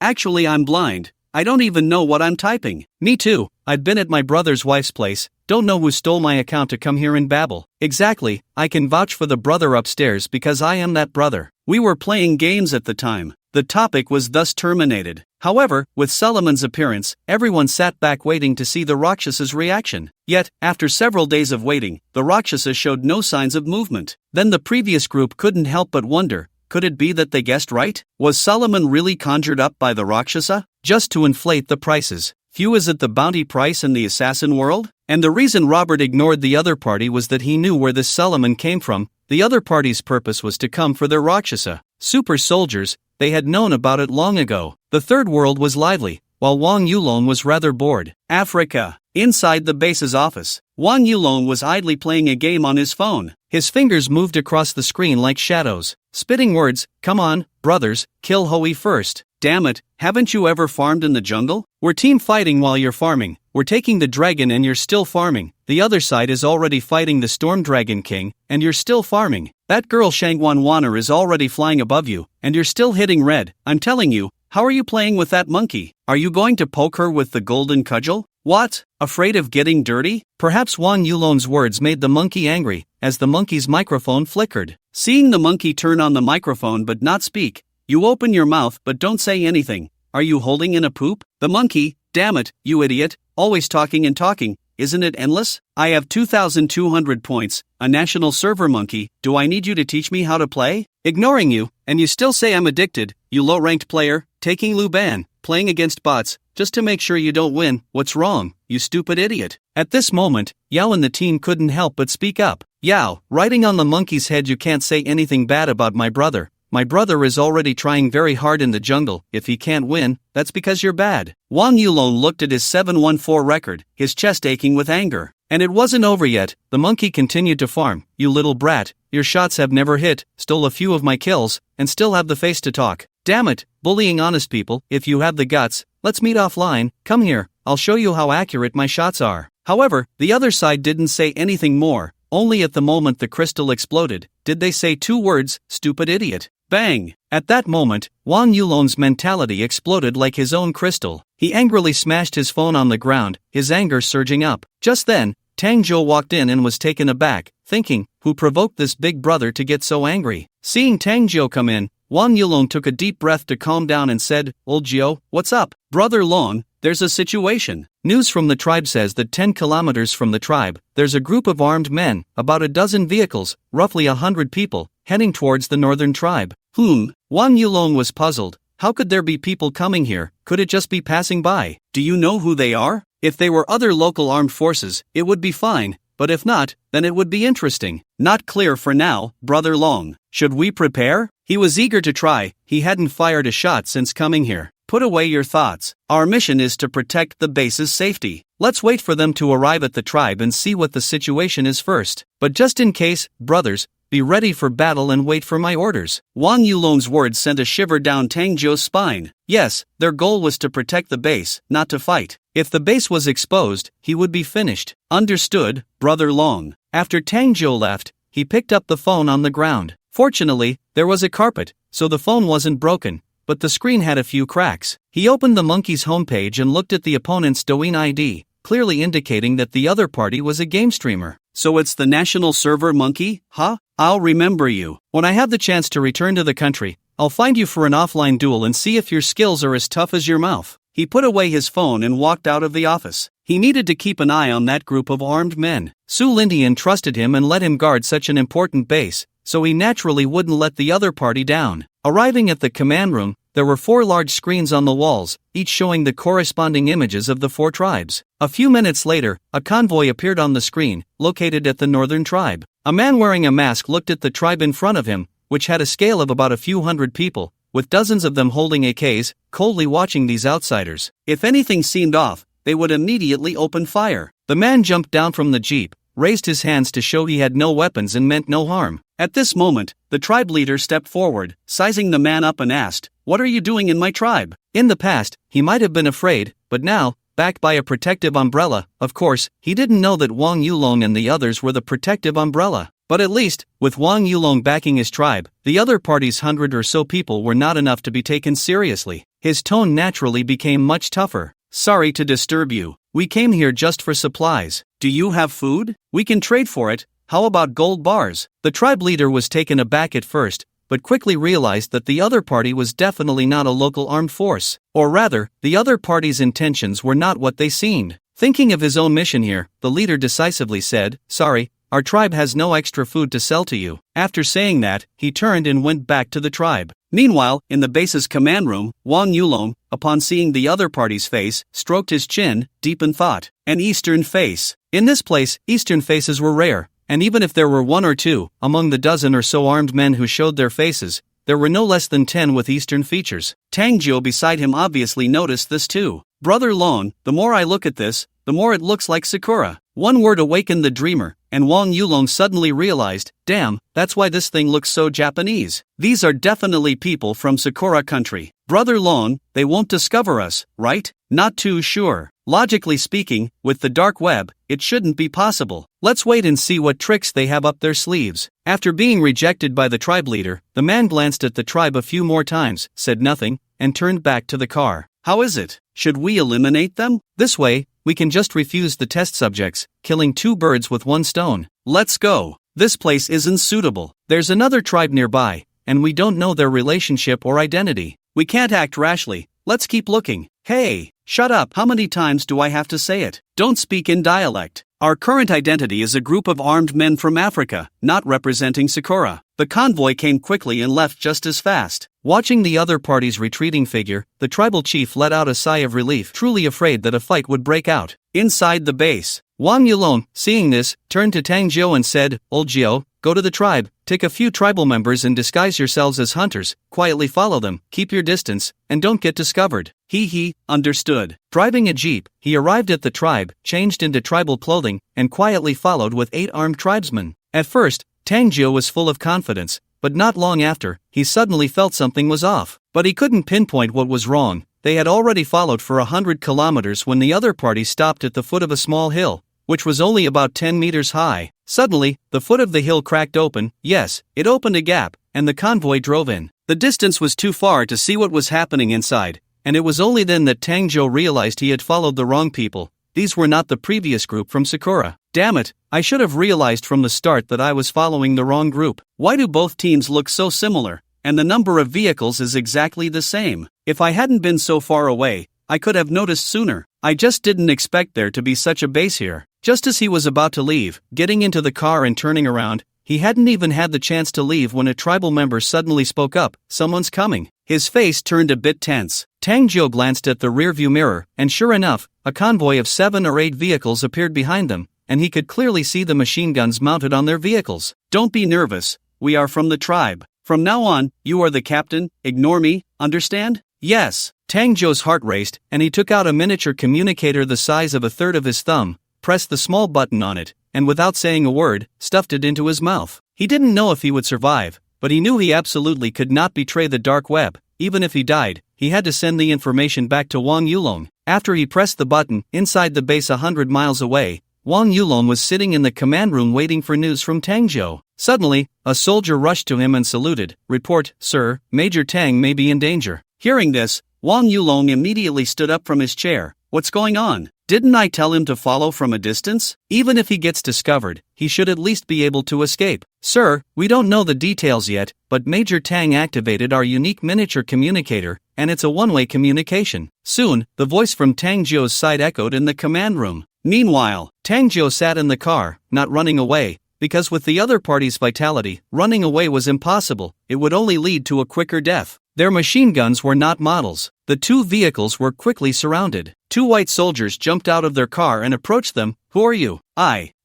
Actually I'm blind. I don't even know what I'm typing. Me too, I'd been at my brother's wife's place, don't know who stole my account to come here and babble. Exactly, I can vouch for the brother upstairs because I am that brother. We were playing games at the time. The topic was thus terminated. However, with Solomon's appearance, everyone sat back waiting to see the Rakshasa's reaction. Yet, after several days of waiting, the Rakshasa showed no signs of movement. Then the previous group couldn't help but wonder, could it be that they guessed right? Was Solomon really conjured up by the Rakshasa? Just to inflate the prices. Few is it the bounty price in the assassin world? And the reason Robert ignored the other party was that he knew where this Solomon came from. The other party's purpose was to come for their Rakshasa. Super soldiers, they had known about it long ago. The third world was lively, while Wang Yulong was rather bored. Africa. Inside the base's office, Wang Yulong was idly playing a game on his phone. His fingers moved across the screen like shadows, spitting words, "Come on, brothers, kill Hoi first. Damn it, haven't you ever farmed in the jungle? We're team fighting while you're farming. We're taking the dragon and you're still farming. The other side is already fighting the Storm Dragon King, and you're still farming. That girl Shangwan Wanner is already flying above you, and you're still hitting red. I'm telling you, How are you playing with that monkey? Are you going to poke her with the golden cudgel? What? Afraid of getting dirty? Perhaps Wang Yulong's words made the monkey angry, as the monkey's microphone flickered. Seeing the monkey turn on the microphone but not speak, you open your mouth but don't say anything. Are you holding in a poop? The monkey, damn it, you idiot, always talking and talking, isn't it endless? I have 2,200 points, a national server monkey, do I need you to teach me how to play? Ignoring you, and you still say I'm addicted, you low-ranked player, taking Luban, playing against bots, just to make sure you don't win, what's wrong, you stupid idiot? At this moment, Yao and the team couldn't help but speak up. Yao, riding on the monkey's head, you can't say anything bad about my brother. My brother is already trying very hard in the jungle, if he can't win, that's because you're bad. Wang Yulong looked at his 714 record, his chest aching with anger. And it wasn't over yet, the monkey continued to farm. You little brat, your shots have never hit, stole a few of my kills, and still have the face to talk. Damn it, bullying honest people, if you have the guts, let's meet offline, come here, I'll show you how accurate my shots are. However, the other side didn't say anything more, only at the moment the crystal exploded, did they say two words, stupid idiot. Bang! At that moment, Wang Yulong's mentality exploded like his own crystal. He angrily smashed his phone on the ground, his anger surging up. Just then, Tang Zhou walked in and was taken aback, thinking, who provoked this big brother to get so angry? Seeing Tang Zhou come in, Wang Yulong took a deep breath to calm down and said, Old Zhou, what's up? Brother Long, there's a situation. News from the tribe says that 10 kilometers from the tribe, there's a group of armed men, about a dozen vehicles, roughly 100 people, heading towards the northern tribe. Wang Yulong was puzzled. How could there be people coming here? Could it just be passing by? Do you know who they are? If they were other local armed forces, it would be fine, but if not, then it would be interesting. Not clear for now, Brother Long. Should we prepare? He was eager to try, he hadn't fired a shot since coming here. Put away your thoughts. Our mission is to protect the base's safety. Let's wait for them to arrive at the tribe and see what the situation is first. But just in case, brothers, be ready for battle and wait for my orders. Wang Yulong's words sent a shiver down Tang Zhou's spine. Yes, their goal was to protect the base, not to fight. If the base was exposed, he would be finished. Understood, Brother Long. After Tang Zhou left, he picked up the phone on the ground. Fortunately, there was a carpet, so the phone wasn't broken, but the screen had a few cracks. He opened the monkey's homepage and looked at the opponent's Douyin ID, clearly indicating that the other party was a game streamer. So it's the national server monkey, huh? I'll remember you. When I have the chance to return to the country, I'll find you for an offline duel and see if your skills are as tough as your mouth. He put away his phone and walked out of the office. He needed to keep an eye on that group of armed men. Su Lindian trusted him and let him guard such an important base, so he naturally wouldn't let the other party down. Arriving at the command room, there were 4 large screens on the walls, each showing the corresponding images of the 4 tribes. A few minutes later, a convoy appeared on the screen, located at the northern tribe. A man wearing a mask looked at the tribe in front of him, which had a scale of about a few hundred people, with dozens of them holding AKs, coldly watching these outsiders. If anything seemed off, they would immediately open fire. The man jumped down from the jeep, raised his hands to show he had no weapons and meant no harm. At this moment, the tribe leader stepped forward, sizing the man up and asked, "What are you doing in my tribe?" In the past, he might have been afraid, but now, backed by a protective umbrella, of course, he didn't know that Wang Yulong and the others were the protective umbrella. But at least, with Wang Yulong backing his tribe, the other party's 100 or so people were not enough to be taken seriously. His tone naturally became much tougher. "Sorry to disturb you. We came here just for supplies. Do you have food? We can trade for it. How about gold bars?" The tribe leader was taken aback at first, but quickly realized that the other party was definitely not a local armed force. Or rather, the other party's intentions were not what they seemed. Thinking of his own mission here, the leader decisively said, "Sorry, our tribe has no extra food to sell to you." After saying that, he turned and went back to the tribe. Meanwhile, in the base's command room, Wang Yulong, upon seeing the other party's face, stroked his chin, deep in thought. An Eastern face. In this place, Eastern faces were rare, and even if there were 1 or 2, among the dozen or so armed men who showed their faces, there were no less than 10 with Eastern features. Tang Zhou beside him obviously noticed this too. "Brother Long, the more I look at this, the more it looks like Sakura." One word awakened the dreamer, and Wang Yulong suddenly realized, damn, that's why this thing looks so Japanese. These are definitely people from Sakura country. "Brother Long, they won't discover us, right?" "Not too sure. Logically speaking, with the dark web, it shouldn't be possible. Let's wait and see what tricks they have up their sleeves." After being rejected by the tribe leader, the man glanced at the tribe a few more times, said nothing, and turned back to the car. How is it? Should we eliminate them? This way, we can just refuse the test subjects, killing 2 birds with 1 stone. Let's go. This place isn't suitable. There's another tribe nearby, and we don't know their relationship or identity. We can't act rashly. Let's keep looking. Hey, shut up. How many times do I have to say it? Don't speak in dialect. Our current identity is a group of armed men from Africa, not representing Sakura. The convoy came quickly and left just as fast. Watching the other party's retreating figure, the tribal chief let out a sigh of relief, truly afraid that a fight would break out. Inside the base, Wang Yulong, seeing this, turned to Tang Jiu and said, "Old Jiu, go to the tribe, take a few tribal members and disguise yourselves as hunters, quietly follow them, keep your distance, and don't get discovered." He understood. Driving a jeep, he arrived at the tribe, changed into tribal clothing, and quietly followed with 8 armed tribesmen. At first, Tang Jiu was full of confidence, but not long after, he suddenly felt something was off. But he couldn't pinpoint what was wrong. They had already followed for 100 kilometers when the other party stopped at the foot of a small hill, which was only about 10 meters high. Suddenly, the foot of the hill cracked open. Yes, it opened a gap, and the convoy drove in. The distance was too far to see what was happening inside, and it was only then that Tang Jiu realized he had followed the wrong people. These were not the previous group from Sakura. Damn it, I should have realized from the start that I was following the wrong group. Why do both teams look so similar, and the number of vehicles is exactly the same? If I hadn't been so far away, I could have noticed sooner. I just didn't expect there to be such a base here. Just as he was about to leave, getting into the car and turning around, he hadn't even had the chance to leave when a tribal member suddenly spoke up, "Someone's coming." His face turned a bit tense. Tang Jiu glanced at the rearview mirror, and sure enough, a convoy of 7 or 8 vehicles appeared behind them, and he could clearly see the machine guns mounted on their vehicles. "Don't be nervous, we are from the tribe. From now on, you are the captain, ignore me, understand?" "Yes." Tang Jiu's heart raced, and he took out a miniature communicator the size of a third of his thumb, pressed the small button on it, and without saying a word, stuffed it into his mouth. He didn't know if he would survive, but he knew he absolutely could not betray the dark web. Even if he died, he had to send the information back to Wang Yulong. After he pressed the button, inside the base 100 miles away, Wang Yulong was sitting in the command room waiting for news from Tang Jiu. Suddenly, a soldier rushed to him and saluted. "Report, sir, Major Tang may be in danger." Hearing this, Wang Yulong immediately stood up from his chair. "What's going on? Didn't I tell him to follow from a distance? Even if he gets discovered, he should at least be able to escape." "Sir, we don't know the details yet, but Major Tang activated our unique miniature communicator, and it's a one-way communication." Soon, the voice from Tang Jiu's side echoed in the command room. Meanwhile, Tang Jiu sat in the car, not running away, because with the other party's vitality, running away was impossible. It would only lead to a quicker death. Their machine guns were not models. The 2 vehicles were quickly surrounded. 2 white soldiers jumped out of their car and approached them. "Who are you?"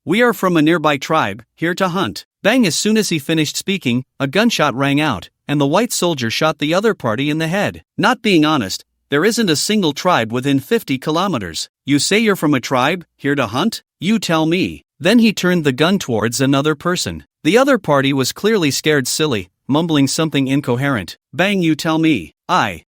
"We are from a nearby tribe, here to hunt." Bang! As soon as he finished speaking, a gunshot rang out, and the white soldier shot the other party in the head. "Not being honest, there isn't a single tribe within 50 kilometers. You say you're from a tribe, here to hunt? You tell me." Then he turned the gun towards another person. The other party was clearly scared silly, mumbling something incoherent. "Bang, you tell me." I.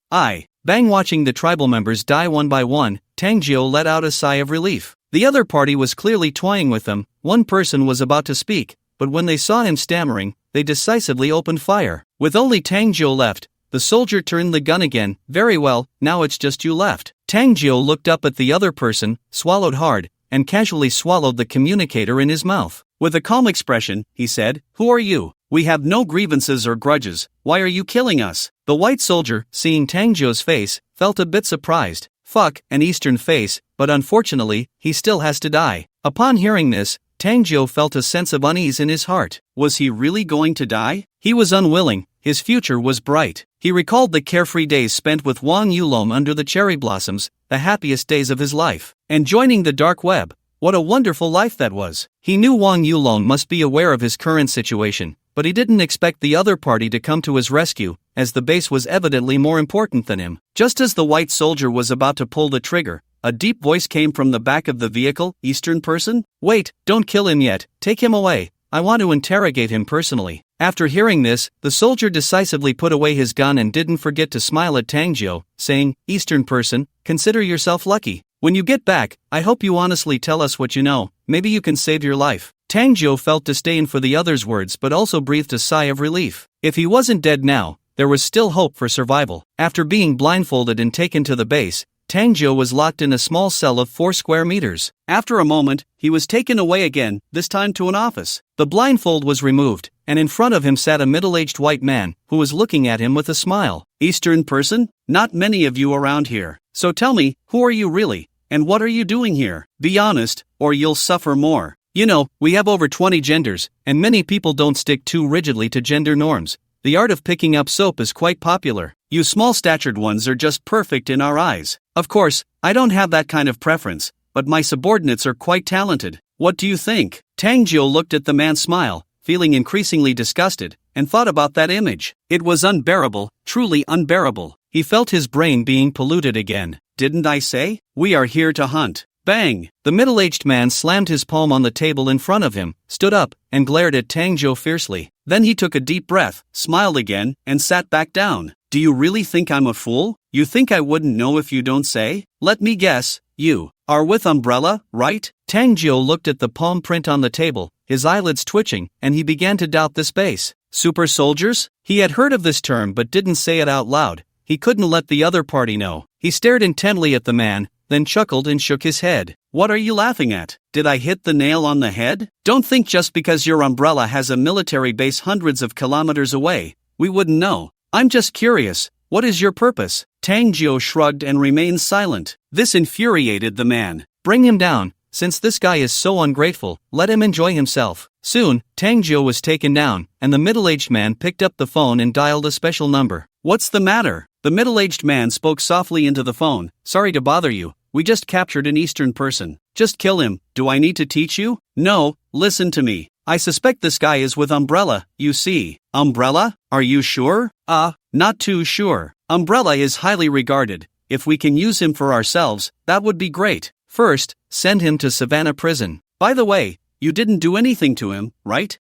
Bang! Watching the tribal members die one by one, Tang Jiu let out a sigh of relief. The other party was clearly toying with them. One person was about to speak, but when they saw him stammering, they decisively opened fire. With only Tang Jiu left, the soldier turned the gun again. "Very well, now it's just you left." Tang Jiu looked up at the other person, swallowed hard, and casually swallowed the communicator in his mouth. With a calm expression, he said, "Who are you? We have no grievances or grudges. Why are you killing us?" The white soldier, seeing Tang Jiu's face, felt a bit surprised. Fuck, an Eastern face, but unfortunately, he still has to die. Upon hearing this, Tang Jiu felt a sense of unease in his heart. Was he really going to die? He was unwilling. His future was bright. He recalled the carefree days spent with Wang Yulong under the cherry blossoms, the happiest days of his life. And joining the dark web. What a wonderful life that was. He knew Wang Yulong must be aware of his current situation, but he didn't expect the other party to come to his rescue, as the base was evidently more important than him. Just as the white soldier was about to pull the trigger, a deep voice came from the back of the vehicle. "Eastern person? Wait, don't kill him yet, take him away. I want to interrogate him personally." After hearing this, the soldier decisively put away his gun and didn't forget to smile at Tang Jiu, saying, "Eastern person, consider yourself lucky. When you get back, I hope you honestly tell us what you know, maybe you can save your life." Tang Jiu felt disdain for the other's words but also breathed a sigh of relief. If he wasn't dead now, there was still hope for survival. After being blindfolded and taken to the base, Tangjo was locked in a small cell of 4 square meters. After a moment, he was taken away again, this time to an office. The blindfold was removed, and in front of him sat a middle-aged white man, who was looking at him with a smile. Eastern person? Not many of you around here. So tell me, who are you really? And what are you doing here? Be honest, or you'll suffer more. You know, we have over 20 genders, and many people don't stick too rigidly to gender norms. The art of picking up soap is quite popular. You small-statured ones are just perfect in our eyes. Of course, I don't have that kind of preference, but my subordinates are quite talented. What do you think? Tangjo looked at the man's smile, feeling increasingly disgusted, and thought about that image. It was unbearable, truly unbearable. He felt his brain being polluted again. Didn't I say? We are here to hunt. Bang! The middle-aged man slammed his palm on the table in front of him, stood up, and glared at Tangjo fiercely. Then he took a deep breath, smiled again, and sat back down. Do you really think I'm a fool? You think I wouldn't know if you don't say? Let me guess, you are with Umbrella, right? Tangjo looked at the palm print on the table, his eyelids twitching, and he began to doubt this base. Super soldiers? He had heard of this term but didn't say it out loud. He couldn't let the other party know. He stared intently at the man, then chuckled and shook his head. What are you laughing at? Did I hit the nail on the head? Don't think just because your umbrella has a military base hundreds of kilometers away, we wouldn't know. I'm just curious. What is your purpose? Tangjo shrugged and remained silent. This infuriated the man. Bring him down. Since this guy is so ungrateful, let him enjoy himself. Soon, Tangjo was taken down, and the middle-aged man picked up the phone and dialed a special number. What's the matter? The middle-aged man spoke softly into the phone. Sorry to bother you. We just captured an Eastern person. Just kill him. Do I need to teach you? No, listen to me. I suspect this guy is with Umbrella, you see. Umbrella? Are you sure? Not too sure. Umbrella is highly regarded. If we can use him for ourselves, that would be great. First, send him to Savannah Prison. By the way, you didn't do anything to him, right?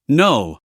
No.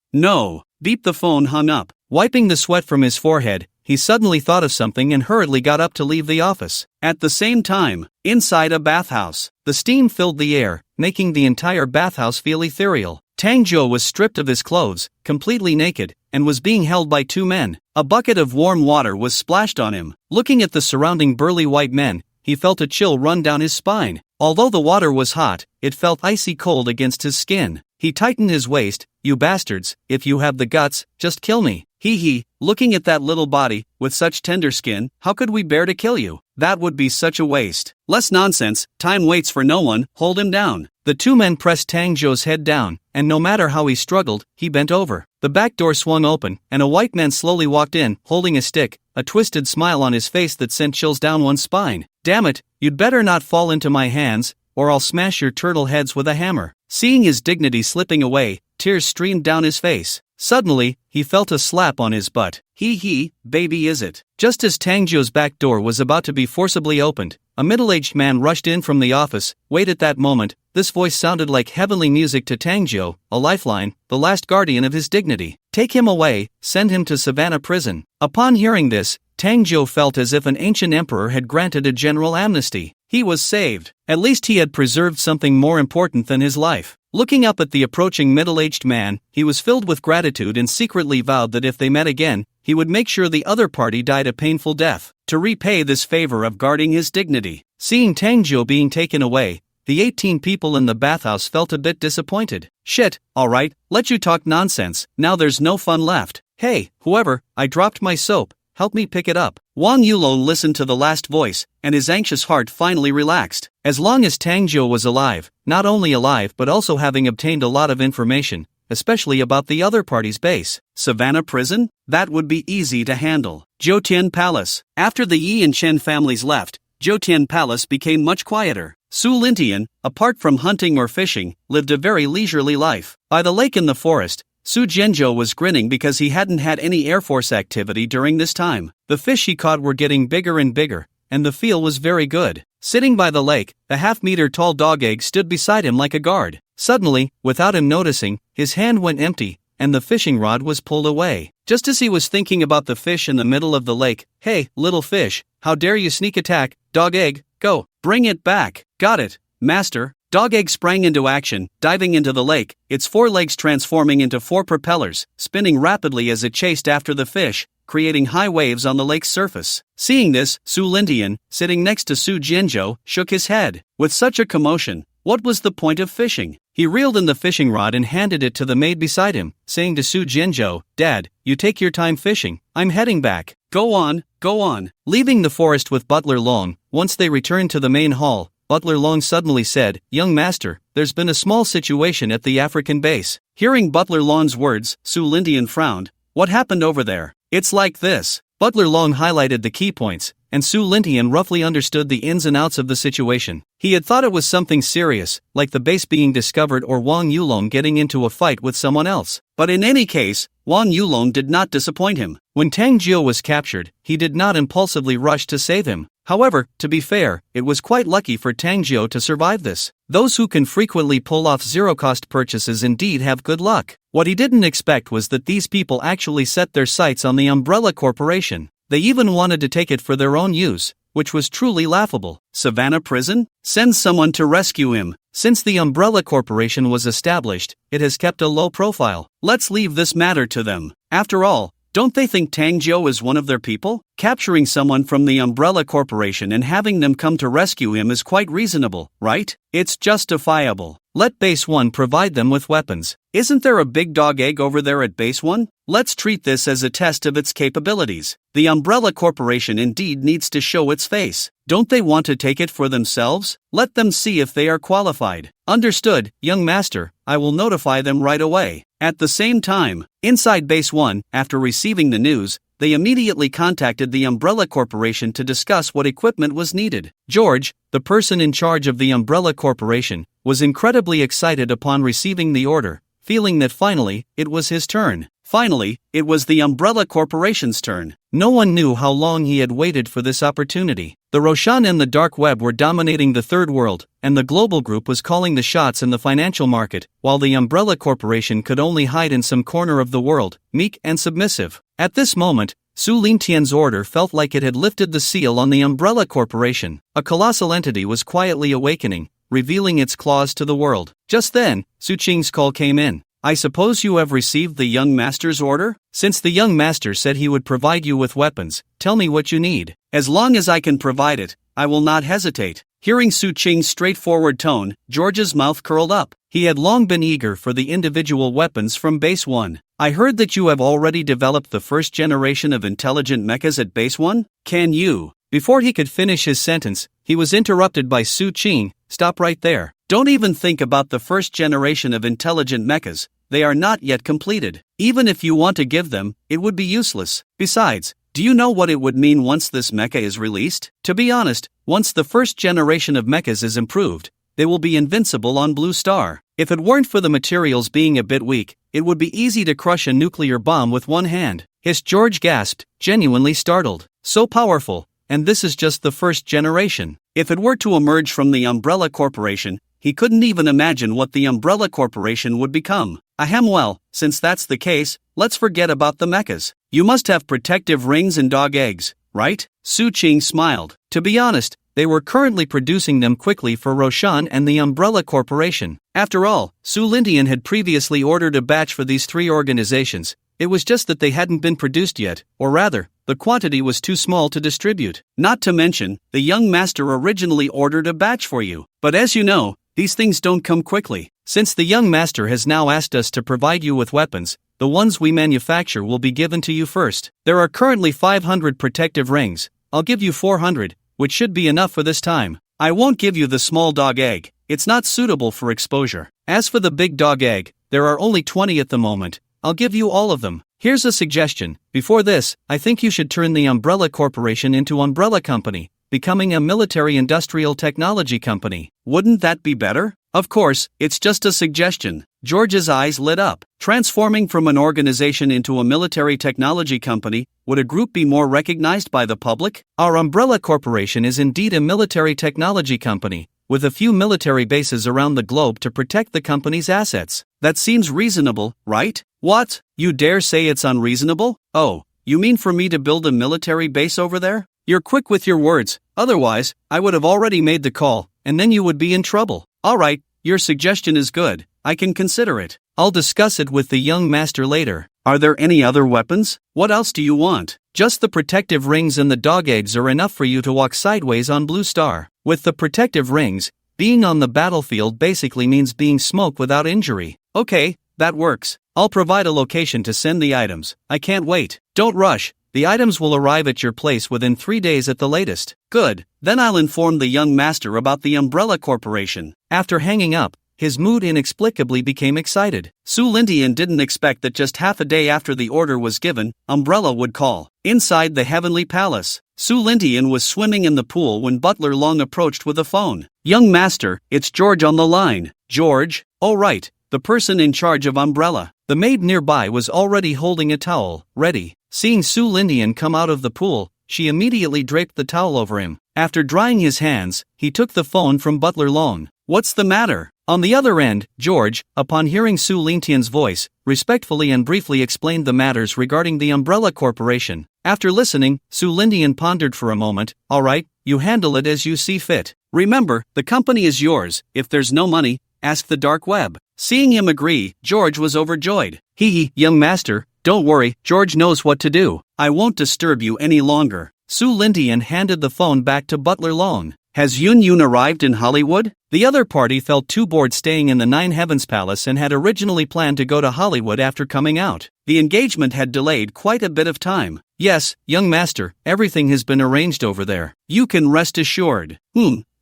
Beep. The phone hung up. Wiping the sweat from his forehead, he suddenly thought of something and hurriedly got up to leave the office. At the same time, inside a bathhouse, the steam filled the air, making the entire bathhouse feel ethereal. Tangjo was stripped of his clothes, completely naked, and was being held by 2 men. A bucket of warm water was splashed on him. Looking at the surrounding burly white men, he felt a chill run down his spine. Although the water was hot, it felt icy cold against his skin. He tightened his waist. You bastards, if you have the guts, just kill me. Hee. Looking at that little body, with such tender skin, how could we bear to kill you? That would be such a waste. Less nonsense, time waits for no one, hold him down. The 2 men pressed Tangjo's head down, and no matter how he struggled, he bent over. The back door swung open, and a white man slowly walked in, holding a stick, a twisted smile on his face that sent chills down one's spine. Damn it, you'd better not fall into my hands, or I'll smash your turtle heads with a hammer. Seeing his dignity slipping away, tears streamed down his face. Suddenly, he felt a slap on his butt. Hee, baby is it? Just as Tangjo's back door was about to be forcibly opened, a middle-aged man rushed in from the office. Wait, at that moment, this voice sounded like heavenly music to Tangjo, a lifeline, the last guardian of his dignity. Take him away, send him to Savannah Prison. Upon hearing this, Tangjo felt as if an ancient emperor had granted a general amnesty. He was saved. At least he had preserved something more important than his life. Looking up at the approaching middle-aged man, he was filled with gratitude and secretly vowed that if they met again, he would make sure the other party died a painful death, to repay this favor of guarding his dignity. Seeing Tangjo being taken away, the 18 people in the bathhouse felt a bit disappointed. Shit, alright, let you talk nonsense, now there's no fun left. Hey, whoever, I dropped my soap, help me pick it up. Wang Yulo listened to the last voice, and his anxious heart finally relaxed. As long as Tangjo was alive, not only alive but also having obtained a lot of information, especially about the other party's base. Savannah Prison? That would be easy to handle. Jotian Palace. After the Yi and Chen families left, Jotian Palace became much quieter. Su Lintian, apart from hunting or fishing, lived a very leisurely life. By the lake in the forest, Su Zhenzhou was grinning because he hadn't had any Air Force activity during this time. The fish he caught were getting bigger and bigger, and the feel was very good. Sitting by the lake, the half-meter-tall dog egg stood beside him like a guard. Suddenly, without him noticing, his hand went empty, and the fishing rod was pulled away. Just as he was thinking about the fish in the middle of the lake, "Hey, little fish, how dare you sneak attack, dog egg, go, bring it back." "Got it, master." Dog Egg sprang into action, diving into the lake, its four legs transforming into four propellers, spinning rapidly as it chased after the fish, creating high waves on the lake's surface. Seeing this, Su Lintian, sitting next to Su Jianzhou, shook his head. With such a commotion, what was the point of fishing? He reeled in the fishing rod and handed it to the maid beside him, saying to Su Jianzhou, "Dad, you take your time fishing, I'm heading back." Go on, go on." Leaving the forest with Butler Long, once they returned to the main hall, Butler Long suddenly said, "Young master, there's been a small situation at the African base." Hearing Butler Long's words, Su Lintian frowned. "What happened over there?" "It's like this." Butler Long highlighted the key points, and Su Lintian roughly understood the ins and outs of the situation. He had thought it was something serious, like the base being discovered or Wang Yulong getting into a fight with someone else. But in any case, Wang Yulong did not disappoint him. When Tang Jiu was captured, he did not impulsively rush to save him. However, to be fair, it was quite lucky for Tang Jiu to survive this. Those who can frequently pull off zero-cost purchases indeed have good luck. What he didn't expect was that these people actually set their sights on the Umbrella Corporation. They even wanted to take it for their own use, which was truly laughable. Savannah Prison? Send someone to rescue him. Since the Umbrella Corporation was established, it has kept a low profile. Let's leave this matter to them. After all, don't they think Tang Jiu is one of their people? Capturing someone from the Umbrella Corporation and having them come to rescue him is quite reasonable, right? It's justifiable. Let Base 1 provide them with weapons. Isn't there a big dog egg over there at Base 1? Let's treat this as a test of its capabilities. The Umbrella Corporation indeed needs to show its face. Don't they want to take it for themselves? Let them see if they are qualified. Understood, young master, I will notify them right away. At the same time, inside Base 1, after receiving the news, they immediately contacted the Umbrella Corporation to discuss what equipment was needed. George, the person in charge of the Umbrella Corporation, was incredibly excited upon receiving the order, feeling that finally, it was his turn. Finally, it was the Umbrella Corporation's turn. No one knew how long he had waited for this opportunity. The Roshan and the dark web were dominating the third world, and the global group was calling the shots in the financial market, while the Umbrella Corporation could only hide in some corner of the world, meek and submissive. At this moment, Su Lintian's order felt like it had lifted the seal on the Umbrella Corporation. A colossal entity was quietly awakening, revealing its claws to the world. Just then, Su Qing's call came in. I suppose you have received the young master's order? Since the young master said he would provide you with weapons, tell me what you need. As long as I can provide it, I will not hesitate. Hearing Su Qing's straightforward tone, George's mouth curled up. He had long been eager for the individual weapons from Base 1. I heard that you have already developed the first generation of intelligent mechas at Base 1? Can you? Before he could finish his sentence, he was interrupted by Su Qing. Stop right there. Don't even think about the first generation of intelligent mechas, they are not yet completed. Even if you want to give them, it would be useless. Besides, do you know what it would mean once this mecha is released? To be honest, once the first generation of mechas is improved, they will be invincible on Blue Star. If it weren't for the materials being a bit weak, it would be easy to crush a nuclear bomb with one hand. George gasped, genuinely startled. So powerful, and this is just the first generation. If it were to emerge from the Umbrella Corporation, he couldn't even imagine what the Umbrella Corporation would become. Ahem, well, since that's the case, let's forget about the mechas. You must have protective rings and dog eggs, right? Su Qing smiled. To be honest, they were currently producing them quickly for Roshan and the Umbrella Corporation. After all, Su Lintian had previously ordered a batch for these three organizations. It was just that they hadn't been produced yet, or rather, the quantity was too small to distribute. Not to mention, the young master originally ordered a batch for you. But as you know, these things don't come quickly. Since the young master has now asked us to provide you with weapons, the ones we manufacture will be given to you first. There are currently 500 protective rings. I'll give you 400, which should be enough for this time. I won't give you the small dog egg. It's not suitable for exposure. As for the big dog egg, there are only 20 at the moment. I'll give you all of them. Here's a suggestion. Before this, I think you should turn the Umbrella Corporation into Umbrella Company, becoming a military industrial technology company. Wouldn't that be better? Of course, it's just a suggestion. George's eyes lit up. Transforming from an organization into a military technology company, would a group be more recognized by the public? Our Umbrella Corporation is indeed a military technology company, with a few military bases around the globe to protect the company's assets. That seems reasonable, right? What? You dare say it's unreasonable? Oh, you mean for me to build a military base over there? You're quick with your words, otherwise, I would have already made the call, and then you would be in trouble. Alright, your suggestion is good, I can consider it. I'll discuss it with the young master later. Are there any other weapons? What else do you want? Just the protective rings and the dog eggs are enough for you to walk sideways on Blue Star. With the protective rings, being on the battlefield basically means being smoked without injury. Okay, that works. I'll provide a location to send the items. I can't wait. Don't rush. The items will arrive at your place within 3 days at the latest. Good. Then I'll inform the young master about the Umbrella Corporation. After hanging up, his mood inexplicably became excited. Su Lintian didn't expect that just half a day after the order was given, Umbrella would call. Inside the Heavenly Palace, Su Lintian was swimming in the pool when Butler Long approached with a phone. Young master, it's George on the line. George? Oh right, the person in charge of Umbrella. The maid nearby was already holding a towel, ready. Seeing Su Lintian come out of the pool, she immediately draped the towel over him. After drying his hands, he took the phone from Butler Long. What's the matter? On the other end, George, upon hearing Su Lintian's voice, respectfully and briefly explained the matters regarding the Umbrella Corporation. After listening, Su Lintian pondered for a moment. Alright, you handle it as you see fit. Remember, the company is yours. If there's no money, ask the dark web. Seeing him agree, George was overjoyed. Young master, don't worry, George knows what to do. I won't disturb you any longer. Su Lintian handed the phone back to Butler Long. Has Yun Yun arrived in Hollywood? The other party felt too bored staying in the Nine Heavens Palace and had originally planned to go to Hollywood after coming out. The engagement had delayed quite a bit of time. Yes, young master, everything has been arranged over there. You can rest assured.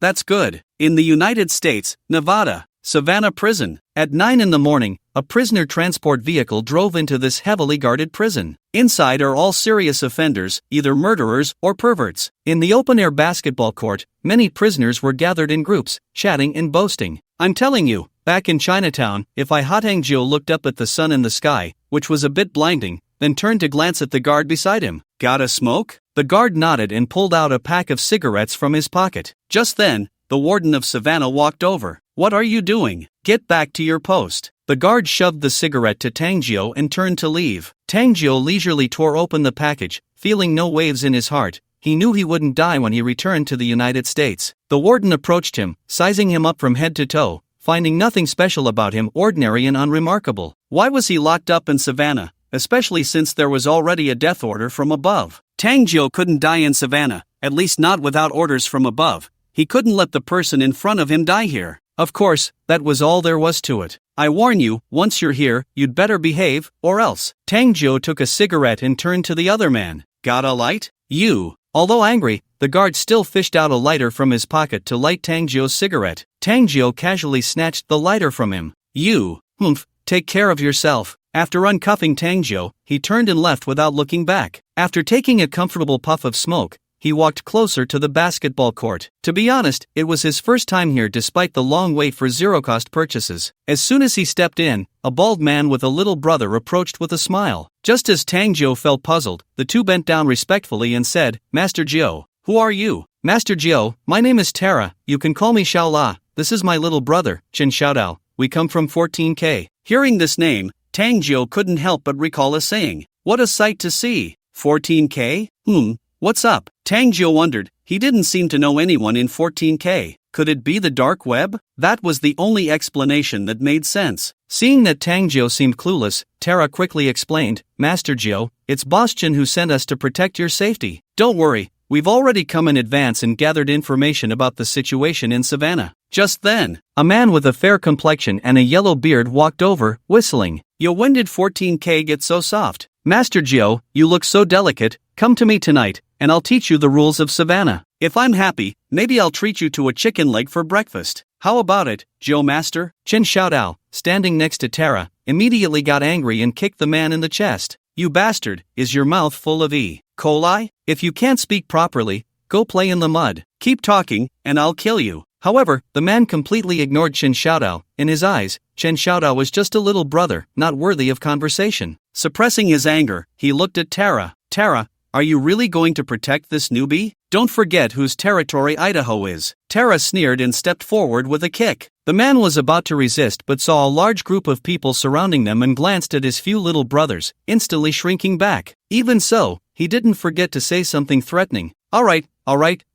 That's good. In the United States, Nevada, Savannah Prison. At 9 in the morning, a prisoner transport vehicle drove into this heavily guarded prison. Inside are all serious offenders, either murderers or perverts. In the open-air basketball court, many prisoners were gathered in groups, chatting and boasting. I'm telling you, back in Chinatown, if I Hotangio looked up at the sun in the sky, which was a bit blinding, then turned to glance at the guard beside him. Got a smoke? The guard nodded and pulled out a pack of cigarettes from his pocket. Just then, the warden of Savannah walked over. What are you doing? Get back to your post. The guard shoved the cigarette to Tangio and turned to leave. Tangio leisurely tore open the package, feeling no waves in his heart. He knew he wouldn't die when he returned to the United States. The warden approached him, sizing him up from head to toe, finding nothing special about him ordinary and unremarkable. Why was he locked up in Savannah, especially since there was already a death order from above? Tangio couldn't die in Savannah, at least not without orders from above. He couldn't let the person in front of him die here. Of course, that was all there was to it. I warn you, once you're here, you'd better behave, or else. Tangio took a cigarette and turned to the other man. Got a light? You. Although angry, the guard still fished out a lighter from his pocket to light Tangio's cigarette. Tangio casually snatched the lighter from him. You. Take care of yourself. After uncuffing Tangio, he turned and left without looking back. After taking a comfortable puff of smoke, he walked closer to the basketball court. To be honest, it was his first time here despite the long wait for zero-cost purchases. As soon as he stepped in, a bald man with a little brother approached with a smile. Just as Tangio felt puzzled, the two bent down respectfully and said, Master Jio, who are you? Master Jio, my name is Tara, you can call me Xiaola. This is my little brother, Chen Xiaodao. We come from 14K. Hearing this name, Tangio couldn't help but recall a saying. What a sight to see. 14K? What's up? Tangio wondered. He didn't seem to know anyone in 14K. Could it be the dark web? That was the only explanation that made sense. Seeing that Tangio seemed clueless, Tara quickly explained, Master Jio, it's Boss Chen who sent us to protect your safety. Don't worry, we've already come in advance and gathered information about the situation in Savannah. Just then, a man with a fair complexion and a yellow beard walked over, whistling. Yo, when did 14K get so soft? Master Jio, you look so delicate, come to me tonight, and I'll teach you the rules of Savannah. If I'm happy, maybe I'll treat you to a chicken leg for breakfast. How about it, Joe Master? Chen Xiaodao, standing next to Tara, immediately got angry and kicked the man in the chest. You bastard, is your mouth full of E. coli? If you can't speak properly, go play in the mud. Keep talking, and I'll kill you. However, the man completely ignored Chen Xiaodao. In his eyes, Chen Xiaodao was just a little brother, not worthy of conversation. Suppressing his anger, he looked at Tara. Tara, are you really going to protect this newbie? Don't forget whose territory Idaho is. Tara sneered and stepped forward with a kick. The man was about to resist but saw a large group of people surrounding them and glanced at his few little brothers, instantly shrinking back. Even so, he didn't forget to say something threatening. Alright,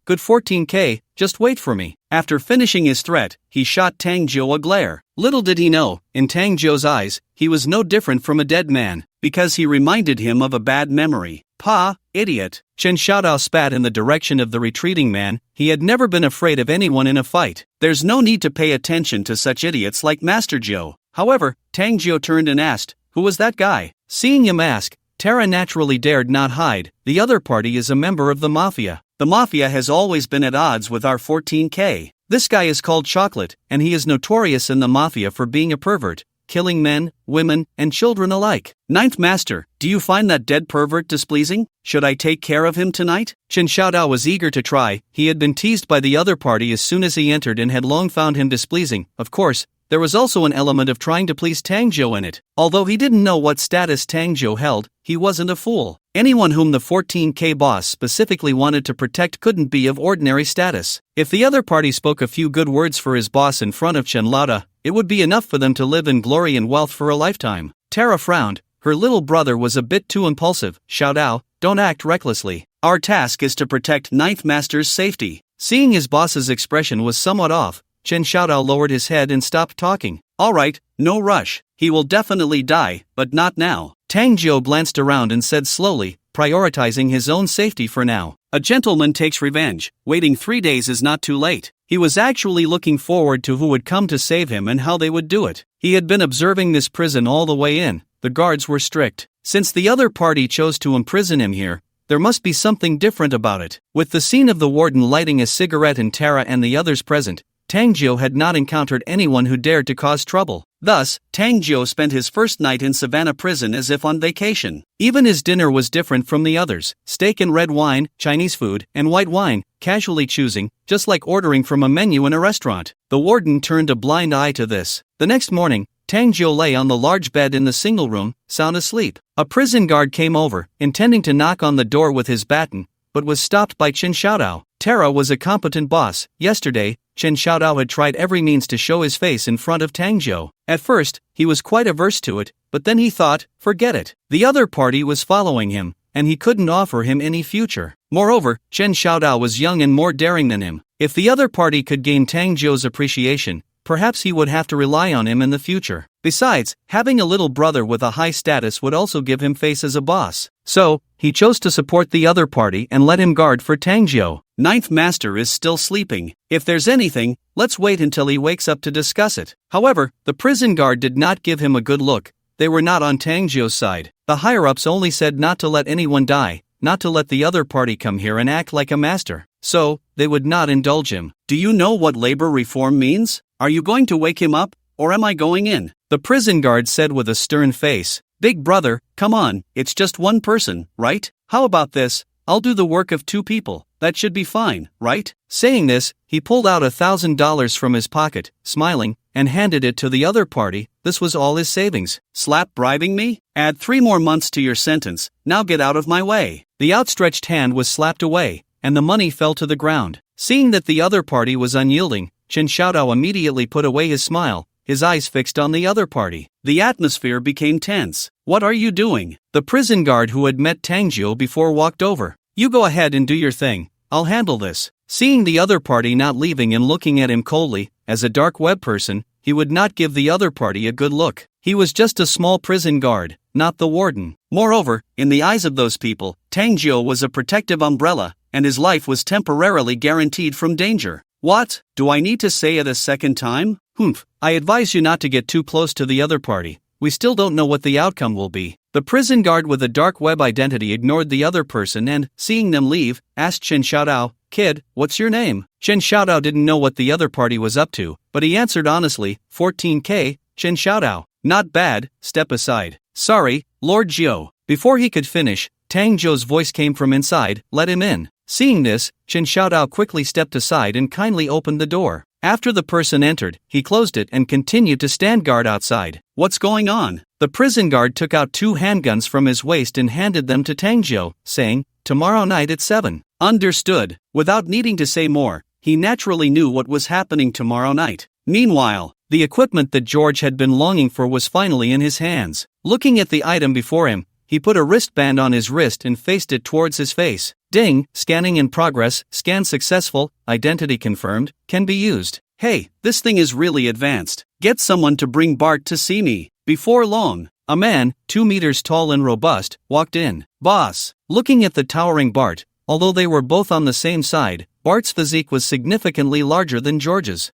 good 14K, just wait for me. After finishing his threat, he shot Tang Jiu a glare. Little did he know, in Tang Jiu's eyes, he was no different from a dead man, because he reminded him of a bad memory. Pa, idiot. Chen Xiaodao spat in the direction of the retreating man. He had never been afraid of anyone in a fight. There's no need to pay attention to such idiots like Master Jiu. However, Tang Jiu turned and asked, who was that guy? Seeing him ask, Tara naturally dared not hide. The other party is a member of the Mafia. The Mafia has always been at odds with our 14K. This guy is called Chocolate, and he is notorious in the Mafia for being a pervert, killing men, women, and children alike. Ninth Master, do you find that dead pervert displeasing? Should I take care of him tonight? Chen Xiaodao was eager to try. He had been teased by the other party as soon as he entered and had long found him displeasing. Of course, there was also an element of trying to please Tang Jiu in it. Although he didn't know what status Tang Jiu held, he wasn't a fool. Anyone whom the 14K boss specifically wanted to protect couldn't be of ordinary status. If the other party spoke a few good words for his boss in front of Chen Lauda, it would be enough for them to live in glory and wealth for a lifetime. Tara frowned. Her little brother was a bit too impulsive. Xiaodao, don't act recklessly. Our task is to protect Ninth Master's safety. Seeing his boss's expression was somewhat off, Chen Xiaodao lowered his head and stopped talking. Alright, no rush. He will definitely die, but not now. Tang Jiu glanced around and said slowly, prioritizing his own safety for now. A gentleman takes revenge. Waiting 3 days is not too late. He was actually looking forward to who would come to save him and how they would do it. He had been observing this prison all the way in. The guards were strict. Since the other party chose to imprison him here, there must be something different about it. With the scene of the warden lighting a cigarette and Tara and the others present, Tang Jiu had not encountered anyone who dared to cause trouble. Thus, Tang Jiu spent his first night in Savannah Prison as if on vacation. Even his dinner was different from the others. Steak and red wine, Chinese food, and white wine, casually choosing, just like ordering from a menu in a restaurant. The warden turned a blind eye to this. The next morning, Tang Jiu lay on the large bed in the single room, sound asleep. A prison guard came over, intending to knock on the door with his baton, but was stopped by Chen Xiaodao. Tara was a competent boss. Yesterday, Chen Xiaodao had tried every means to show his face in front of Tang Jiu. At first, he was quite averse to it, but then he thought, forget it. The other party was following him, and he couldn't offer him any future. Moreover, Chen Xiaodao was young and more daring than him. If the other party could gain Tang Jiu's appreciation, perhaps he would have to rely on him in the future. Besides, having a little brother with a high status would also give him face as a boss. So, he chose to support the other party and let him guard for Tang Jiu. Ninth Master is still sleeping. If there's anything, let's wait until he wakes up to discuss it. However, the prison guard did not give him a good look. They were not on Tang Jiu's side. The higher-ups only said not to let anyone die, not to let the other party come here and act like a master. So, they would not indulge him. Do you know what labor reform means? Are you going to wake him up, or am I going in? The prison guard said with a stern face. Big brother, come on, it's just one person, right? How about this? I'll do the work of 2 people. That should be fine, right? Saying this, he pulled out $1,000 from his pocket, smiling, and handed it to the other party. This was all his savings. Slap bribing me? Add 3 more months to your sentence. Now get out of my way. The outstretched hand was slapped away, and the money fell to the ground. Seeing that the other party was unyielding, Chen Xiaodao immediately put away his smile, his eyes fixed on the other party. The atmosphere became tense. What are you doing? The prison guard who had met Tang Jiu before walked over. You go ahead and do your thing. I'll handle this. Seeing the other party not leaving and looking at him coldly, as a dark web person, he would not give the other party a good look. He was just a small prison guard, not the warden. Moreover, in the eyes of those people, Tang Jiu was a protective umbrella, and his life was temporarily guaranteed from danger. What? Do I need to say it a second time? Humph. I advise you not to get too close to the other party. We still don't know what the outcome will be. The prison guard with a dark web identity ignored the other person and, seeing them leave, asked Chen Xiaodao, Kid, what's your name? Chen Xiaodao didn't know what the other party was up to, but he answered honestly, 14K, Chen Xiaodao. Not bad, step aside. Sorry, Lord Jiu. Before he could finish, Tang Jiu's voice came from inside, let him in. Seeing this, Chen Xiaodao quickly stepped aside and kindly opened the door. After the person entered, he closed it and continued to stand guard outside. What's going on? The prison guard took out 2 handguns from his waist and handed them to Tang Jiu, saying, tomorrow night at 7. Understood. Without needing to say more, he naturally knew what was happening tomorrow night. Meanwhile, the equipment that George had been longing for was finally in his hands. Looking at the item before him, he he put a wristband on his wrist and faced it towards his face. Ding, scanning in progress, scan successful, identity confirmed, can be used. Hey, this thing is really advanced. Get someone to bring Bart to see me. Before long, a man, 2 meters tall and robust, walked in. Boss. Looking at the towering Bart, although they were both on the same side, Bart's physique was significantly larger than George's.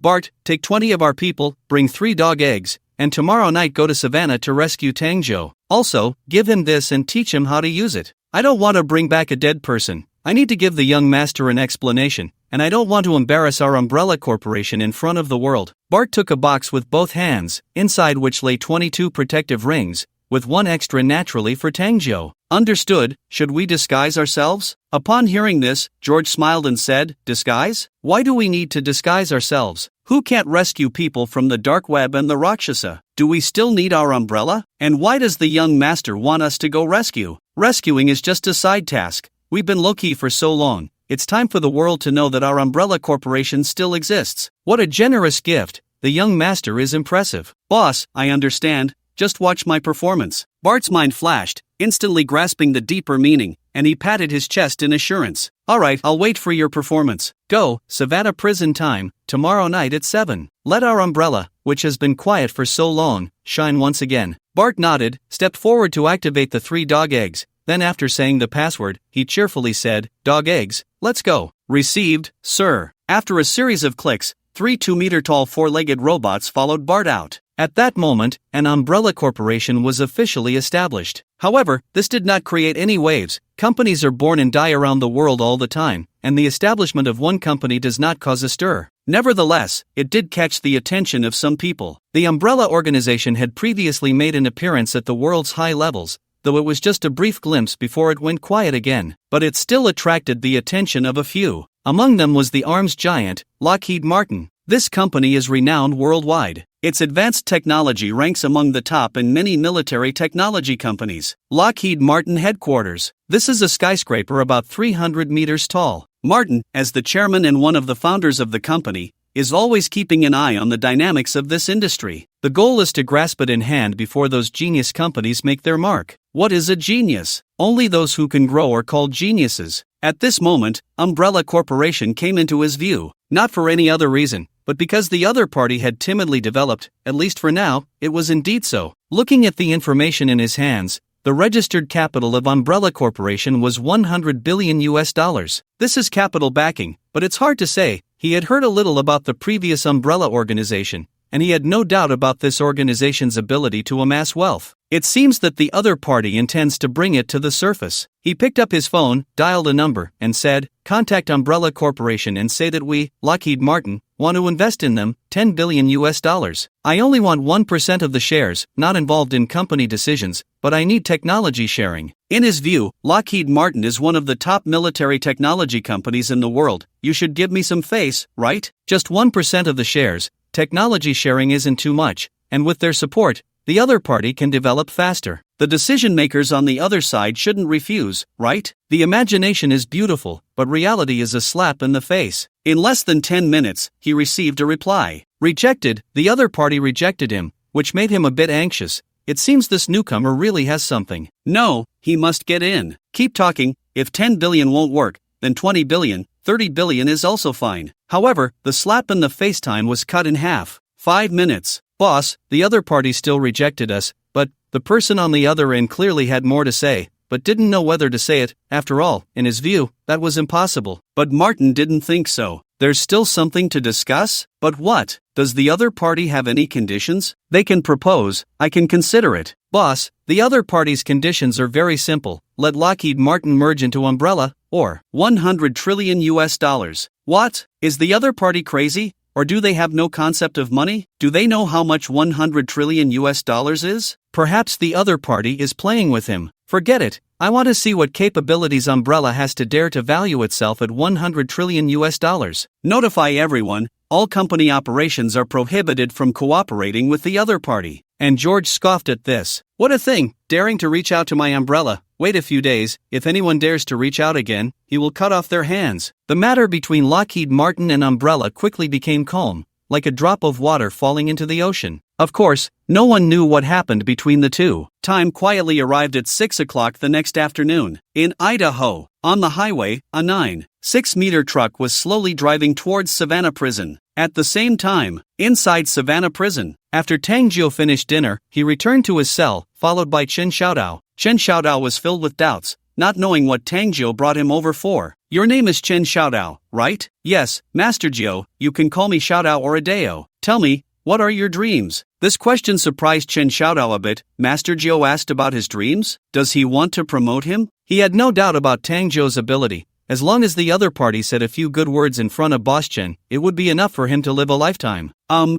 Bart, take 20 of our people, bring 3 dog eggs, and tomorrow night go to Savannah to rescue Tangjo. Also, give him this and teach him how to use it. I don't want to bring back a dead person. I need to give the young master an explanation, and I don't want to embarrass our umbrella corporation in front of the world. Bart took a box with both hands, inside which lay 22 protective rings, with one extra naturally for Tangjo. Understood. Should we disguise ourselves? Upon hearing this, George smiled and said, disguise? Why do we need to disguise ourselves? Who can't rescue people from the dark web and the Rakshasa? Do we still need our umbrella? And why does the young master want us to go rescue? Rescuing is just a side task. We've been low-key for so long. It's time for the world to know that our umbrella corporation still exists. What a generous gift. The young master is impressive. Boss, I understand. Just watch my performance. Bart's mind flashed, instantly grasping the deeper meaning, and he patted his chest in assurance. Alright, I'll wait for your performance. Go, Savannah prison time, tomorrow night at 7. Let our umbrella, which has been quiet for so long, shine once again. Bart nodded, stepped forward to activate the 3 dog eggs, then after saying the password, he cheerfully said, dog eggs, let's go. Received, sir. After a series of clicks, 3 2-meter-tall 4-legged robots followed Bart out. At that moment, an umbrella corporation was officially established. However, this did not create any waves. Companies are born and die around the world all the time, and the establishment of one company does not cause a stir. Nevertheless, it did catch the attention of some people. The umbrella organization had previously made an appearance at the world's high levels, though it was just a brief glimpse before it went quiet again. But it still attracted the attention of a few. Among them was the arms giant, Lockheed Martin. This company is renowned worldwide. Its advanced technology ranks among the top in many military technology companies. Lockheed Martin headquarters. This is a skyscraper about 300 meters tall. Martin, as the chairman and one of the founders of the company, is always keeping an eye on the dynamics of this industry. The goal is to grasp it in hand before those genius companies make their mark. What is a genius? Only those who can grow are called geniuses. At this moment, Umbrella Corporation came into his view, not for any other reason, but because the other party had timidly developed, at least for now, it was indeed so. Looking at the information in his hands, the registered capital of Umbrella Corporation was $100 billion. This is capital backing, but it's hard to say. He had heard a little about the previous Umbrella organization, and he had no doubt about this organization's ability to amass wealth. It seems that the other party intends to bring it to the surface. He picked up his phone, dialed a number, and said, "Contact Umbrella Corporation and say that we, Lockheed Martin, want to invest in them, $10 billion. I only want 1% of the shares, not involved in company decisions, but I need technology sharing." In his view, Lockheed Martin is one of the top military technology companies in the world. You should give me some face, right? Just 1% of the shares. Technology sharing isn't too much, and with their support, the other party can develop faster. The decision makers on the other side shouldn't refuse, right? The imagination is beautiful, but reality is a slap in the face. In less than 10 minutes, he received a reply. Rejected. The other party rejected him, which made him a bit anxious. It seems this newcomer really has something. No, he must get in. Keep talking. If 10 billion won't work, then 20 billion, 30 billion is also fine. However, the slap in the face time was cut in half. 5 minutes. Boss, the other party still rejected us, but the person on the other end clearly had more to say, but didn't know whether to say it. After all, in his view, that was impossible. But Martin didn't think so. There's still something to discuss? But what? Does the other party have any conditions? They can propose. I can consider it. Boss, the other party's conditions are very simple. Let Lockheed Martin merge into Umbrella, or $100 trillion. What? Is the other party crazy? Or do they have no concept of money? Do they know how much $100 trillion is? Perhaps the other party is playing with him. Forget it. I want to see what capabilities Umbrella has to dare to value itself at $100 trillion. Notify everyone. All company operations are prohibited from cooperating with the other party. And George scoffed at this. What a thing, daring to reach out to my umbrella. Wait a few days, if anyone dares to reach out again, he will cut off their hands. The matter between Lockheed Martin and Umbrella quickly became calm, like a drop of water falling into the ocean. Of course, no one knew what happened between the two. Time quietly arrived at 6 o'clock the next afternoon. In Idaho, on the highway, a 9.6-meter truck was slowly driving towards Savannah Prison. At the same time, inside Savannah Prison, after Tang Jiu finished dinner, he returned to his cell, followed by Chen Xiaodao. Chen Xiaodao was filled with doubts, not knowing what Tang Jiu brought him over for. Your name is Chen Xiaodao, right? Yes, Master Jiu, you can call me Xiaodao or Adeo. Tell me, what are your dreams? This question surprised Chen Xiaodao a bit. Master Jiu asked about his dreams? Does he want to promote him? He had no doubt about Tang Jiu's ability. As long as the other party said a few good words in front of Boss Chen, it would be enough for him to live a lifetime.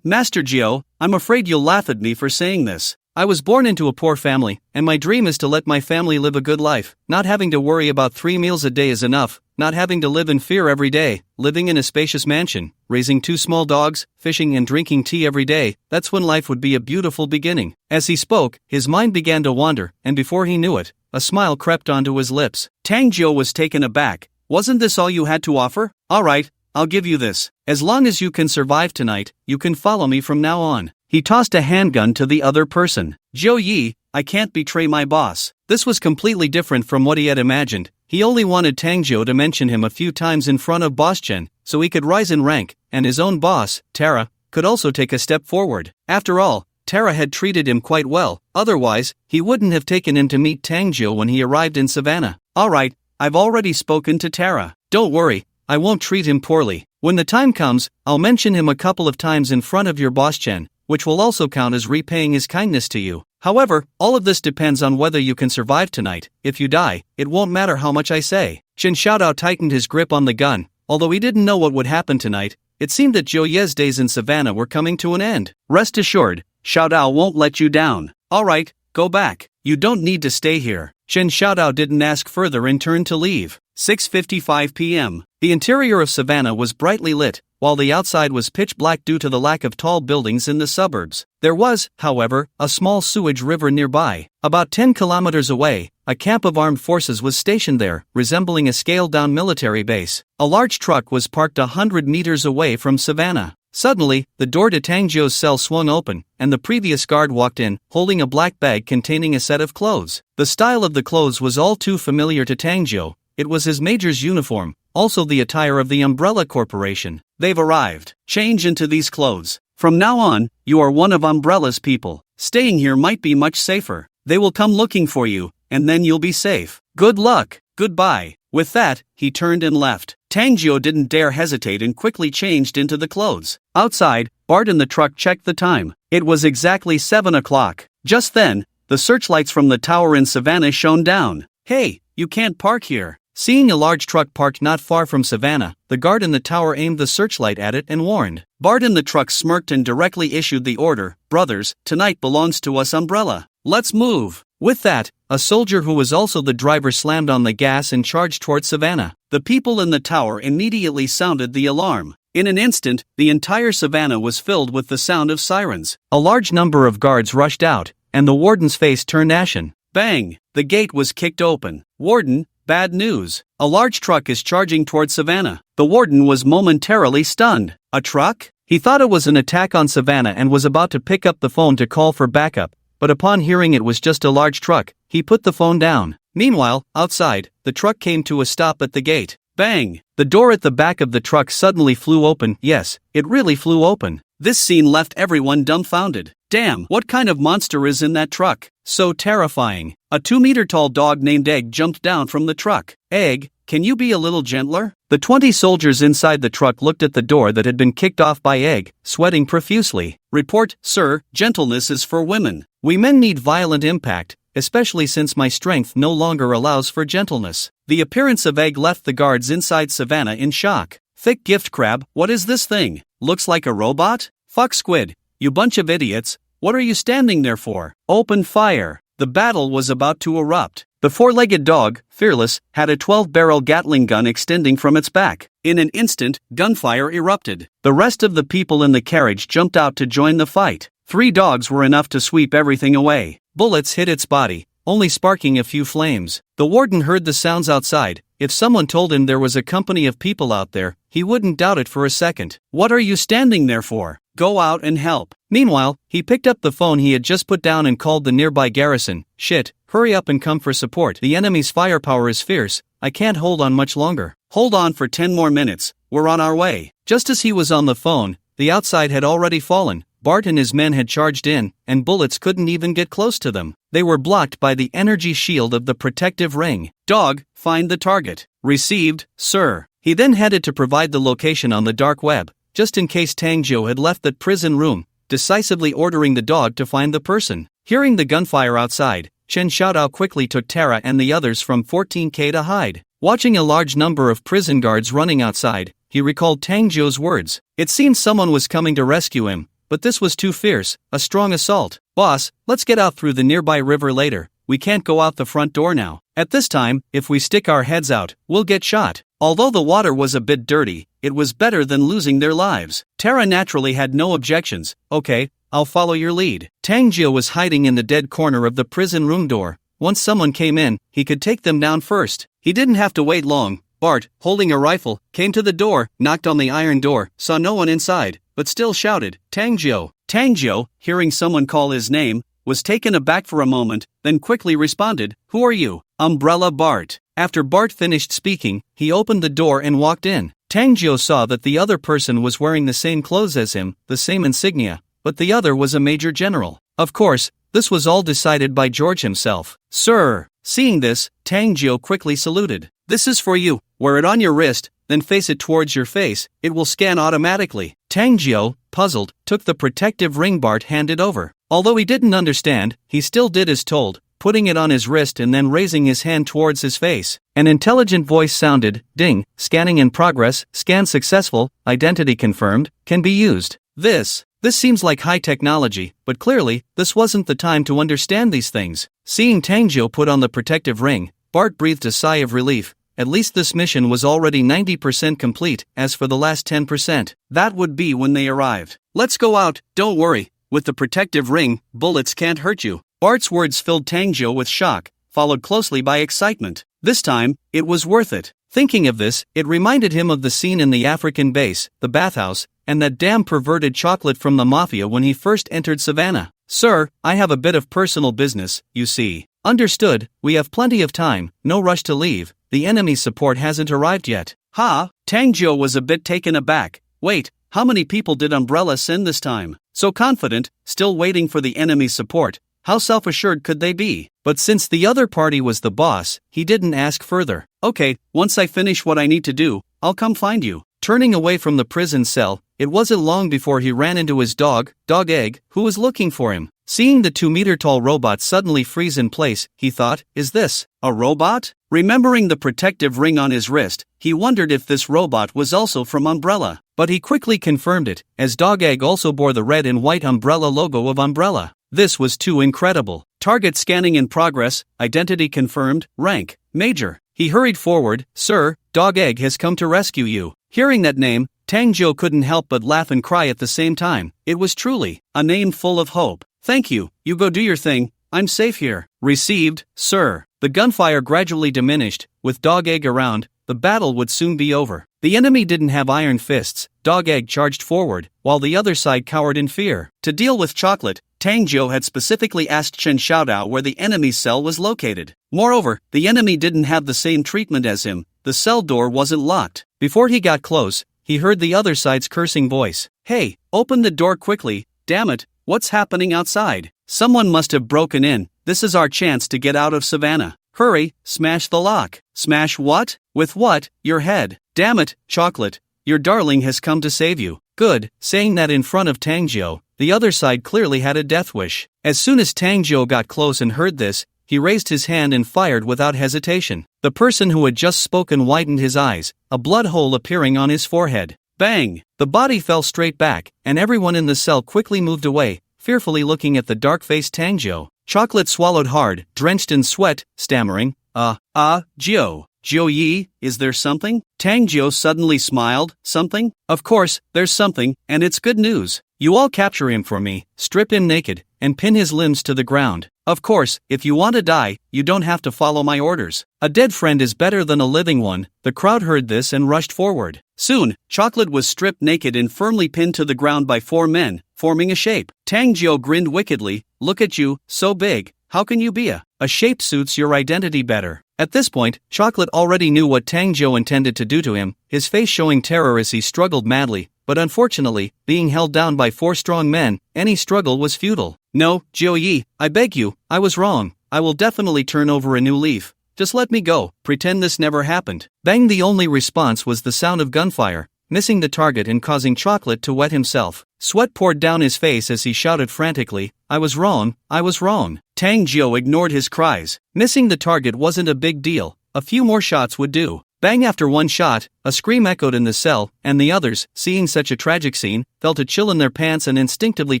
Master Jiu, I'm afraid you'll laugh at me for saying this. I was born into a poor family, and my dream is to let my family live a good life. Not having to worry about 3 meals a day is enough, not having to live in fear every day, living in a spacious mansion, raising 2 small dogs, fishing and drinking tea every day. That's when life would be a beautiful beginning. As he spoke, his mind began to wander, and before he knew it, a smile crept onto his lips. Tang Jiu was taken aback. Wasn't this all you had to offer? Alright, I'll give you this. As long as you can survive tonight, you can follow me from now on. He tossed a handgun to the other person. Zhou Yi, I can't betray my boss. This was completely different from what he had imagined. He only wanted Tang Jiu to mention him a few times in front of Boss Chen, so he could rise in rank, and his own boss, Tara, could also take a step forward. After all, Tara had treated him quite well, otherwise, he wouldn't have taken him to meet Tang Jiu when he arrived in Savannah. Alright, I've already spoken to Tara. Don't worry, I won't treat him poorly. When the time comes, I'll mention him a couple of times in front of your boss Chen, which will also count as repaying his kindness to you. However, all of this depends on whether you can survive tonight. If you die, it won't matter how much I say. Chen Xiaodao tightened his grip on the gun. Although he didn't know what would happen tonight, it seemed that Zhou Ye's days in Savannah were coming to an end. Rest assured, Xiaodao won't let you down. Alright, go back. You don't need to stay here. Chen Xiaodao didn't ask further and turned to leave. 6:55 p.m. The interior of Savannah was brightly lit, while the outside was pitch black due to the lack of tall buildings in the suburbs. There was, however, a small sewage river nearby. About 10 kilometers away, a camp of armed forces was stationed there, resembling a scaled-down military base. A large truck was parked 100 meters away from Savannah. Suddenly, the door to Tang Jiu's cell swung open, and the previous guard walked in, holding a black bag containing a set of clothes. The style of the clothes was all too familiar to Tang Jiu. It was his major's uniform, also the attire of the Umbrella Corporation. They've arrived. Change into these clothes. From now on, you are one of Umbrella's people. Staying here might be much safer. They will come looking for you, and then you'll be safe. Good luck. Goodbye. With that, he turned and left. Tang Jiu didn't dare hesitate and quickly changed into the clothes. Outside, Bart in the truck checked the time. It was exactly 7 o'clock. Just then, the searchlights from the tower in Savannah shone down. Hey, you can't park here. Seeing a large truck parked not far from Savannah, the guard in the tower aimed the searchlight at it and warned. Bart in the truck smirked and directly issued the order, "Brothers, tonight belongs to us Umbrella. Let's move." With that, a soldier who was also the driver slammed on the gas and charged towards Savannah. The people in the tower immediately sounded the alarm. In an instant, the entire Savannah was filled with the sound of sirens. A large number of guards rushed out, and the warden's face turned ashen. Bang! The gate was kicked open. Warden, bad news. A large truck is charging towards Savannah. The warden was momentarily stunned. A truck? He thought it was an attack on Savannah and was about to pick up the phone to call for backup, but upon hearing it was just a large truck, he put the phone down. Meanwhile, outside, the truck came to a stop at the gate. Bang! The door at the back of the truck suddenly flew open. Yes, it really flew open. This scene left everyone dumbfounded. Damn, what kind of monster is in that truck? So terrifying. A 2-meter-tall dog named Egg jumped down from the truck. Egg, can you be a little gentler? The 20 soldiers inside the truck looked at the door that had been kicked off by Egg, sweating profusely. Report, sir, gentleness is for women. We men need violent impact, especially since my strength no longer allows for gentleness. The appearance of Egg left the guards inside Savannah in shock. Thick gift crab, what is this thing? Looks like a robot? Fuck squid, you bunch of idiots, what are you standing there for? Open fire. The battle was about to erupt. The 4-legged dog, Fearless, had a 12-barrel Gatling gun extending from its back. In an instant, gunfire erupted. The rest of the people in the carriage jumped out to join the fight. 3 dogs were enough to sweep everything away. Bullets hit its body, only sparking a few flames. The warden heard the sounds outside. If someone told him there was a company of people out there, he wouldn't doubt it for a second. What are you standing there for? Go out and help. Meanwhile, he picked up the phone he had just put down and called the nearby garrison. Shit, hurry up and come for support. The enemy's firepower is fierce. I can't hold on much longer. Hold on for 10 more minutes. We're on our way. Just as he was on the phone, the outside had already fallen. Bart and his men had charged in, and bullets couldn't even get close to them. They were blocked by the energy shield of the protective ring. Dog, find the target. Received, sir. He then headed to provide the location on the dark web, just in case Tangjo had left that prison room, decisively ordering the dog to find the person. Hearing the gunfire outside, Chen Xiaodao quickly took Tara and the others from 14K to hide. Watching a large number of prison guards running outside, he recalled Tangjo's words. It seemed someone was coming to rescue him, but this was too fierce, a strong assault. Boss, let's get out through the nearby river later. We can't go out the front door now. At this time, if we stick our heads out, we'll get shot. Although the water was a bit dirty, it was better than losing their lives. Tara naturally had no objections. Okay, I'll follow your lead. Tangjo was hiding in the dead corner of the prison room door. Once someone came in, he could take them down first. He didn't have to wait long. Bart, holding a rifle, came to the door, knocked on the iron door, saw no one inside, but still shouted, Tangjo. Tangjo, hearing someone call his name, was taken aback for a moment, then quickly responded, Who are you? Umbrella Bart. After Bart finished speaking, he opened the door and walked in. Tangjo saw that the other person was wearing the same clothes as him, the same insignia, but the other was a major general. Of course, this was all decided by George himself. Sir. Seeing this, Tangjo quickly saluted. This is for you. Wear it on your wrist, then face it towards your face. It will scan automatically. Tangjo, puzzled, took the protective ring Bart handed over. Although he didn't understand, he still did as told, putting it on his wrist and then raising his hand towards his face. An intelligent voice sounded, Ding, scanning in progress, scan successful, identity confirmed, can be used. This seems like high technology, but clearly, this wasn't the time to understand these things. Seeing Tangjo put on the protective ring, Bart breathed a sigh of relief. At least this mission was already 90% complete. As for the last 10%, that would be when they arrived. Let's go out, don't worry. With the protective ring, bullets can't hurt you. Bart's words filled Tangjo with shock, followed closely by excitement. This time, it was worth it. Thinking of this, it reminded him of the scene in the African base, the bathhouse, and that damn perverted chocolate from the mafia when he first entered Savannah. Sir, I have a bit of personal business, you see. Understood, we have plenty of time, no rush to leave. The enemy's support hasn't arrived yet. Ha! Tangjo was a bit taken aback. Wait, how many people did Umbrella send this time? So confident, still waiting for the enemy's support. How self-assured could they be? But since the other party was the boss, he didn't ask further. Okay, once I finish what I need to do, I'll come find you. Turning away from the prison cell, it wasn't long before he ran into his dog Egg, who was looking for him. Seeing the 2-meter-tall robot suddenly freeze in place, he thought, is this a robot? Remembering the protective ring on his wrist, he wondered if this robot was also from Umbrella. But he quickly confirmed it, as Dog Egg also bore the red and white Umbrella logo of Umbrella. This was too incredible. Target scanning in progress, identity confirmed, rank, Major. He hurried forward, Sir, Dog Egg has come to rescue you. Hearing that name, Tangjo couldn't help but laugh and cry at the same time. It was truly a name full of hope. Thank you, you go do your thing, I'm safe here. Received, sir. The gunfire gradually diminished. With Dog Egg around, the battle would soon be over. The enemy didn't have iron fists. Dog Egg charged forward, while the other side cowered in fear. To deal with Chocolate, Tangjo had specifically asked Chen Xiaodao where the enemy's cell was located. Moreover, the enemy didn't have the same treatment as him. The cell door wasn't locked. Before he got close, he heard the other side's cursing voice. Hey, open the door quickly, damn it, what's happening outside? Someone must have broken in. This is our chance to get out of Savannah. Hurry, smash the lock. Smash what? With what? Your head. Damn it, Chocolate. Your darling has come to save you. Good. Saying that in front of Tangjo, the other side clearly had a death wish. As soon as Tangjo got close and heard this, he raised his hand and fired without hesitation. The person who had just spoken widened his eyes, a blood hole appearing on his forehead. Bang! The body fell straight back, and everyone in the cell quickly moved away, fearfully looking at the dark-faced Tangjo. Chocolate swallowed hard, drenched in sweat, stammering, Jio. Jio Yi, is there something? Tangjo suddenly smiled, something? Of course, there's something, and it's good news. You all capture him for me, strip him naked, and pin his limbs to the ground. Of course, if you want to die, you don't have to follow my orders. A dead friend is better than a living one. The crowd heard this and rushed forward. Soon, Chocolate was stripped naked and firmly pinned to the ground by 4 men, forming a shape. Tang Jiu grinned wickedly. Look at you, so big. How can you be a shape suits your identity better? At this point, Chocolate already knew what Tang Jiu intended to do to him, his face showing terror as he struggled madly, but unfortunately, being held down by 4 strong men, any struggle was futile. No, Jiu Yi, I beg you, I was wrong. I will definitely turn over a new leaf. Just let me go, pretend this never happened. Bang! The only response was the sound of gunfire, missing the target and causing Chocolate to wet himself. Sweat poured down his face as he shouted frantically, I was wrong, I was wrong. Tang Jiu ignored his cries. Missing the target wasn't a big deal, a few more shots would do. Bang! After one shot, a scream echoed in the cell, and the others, seeing such a tragic scene, felt a chill in their pants and instinctively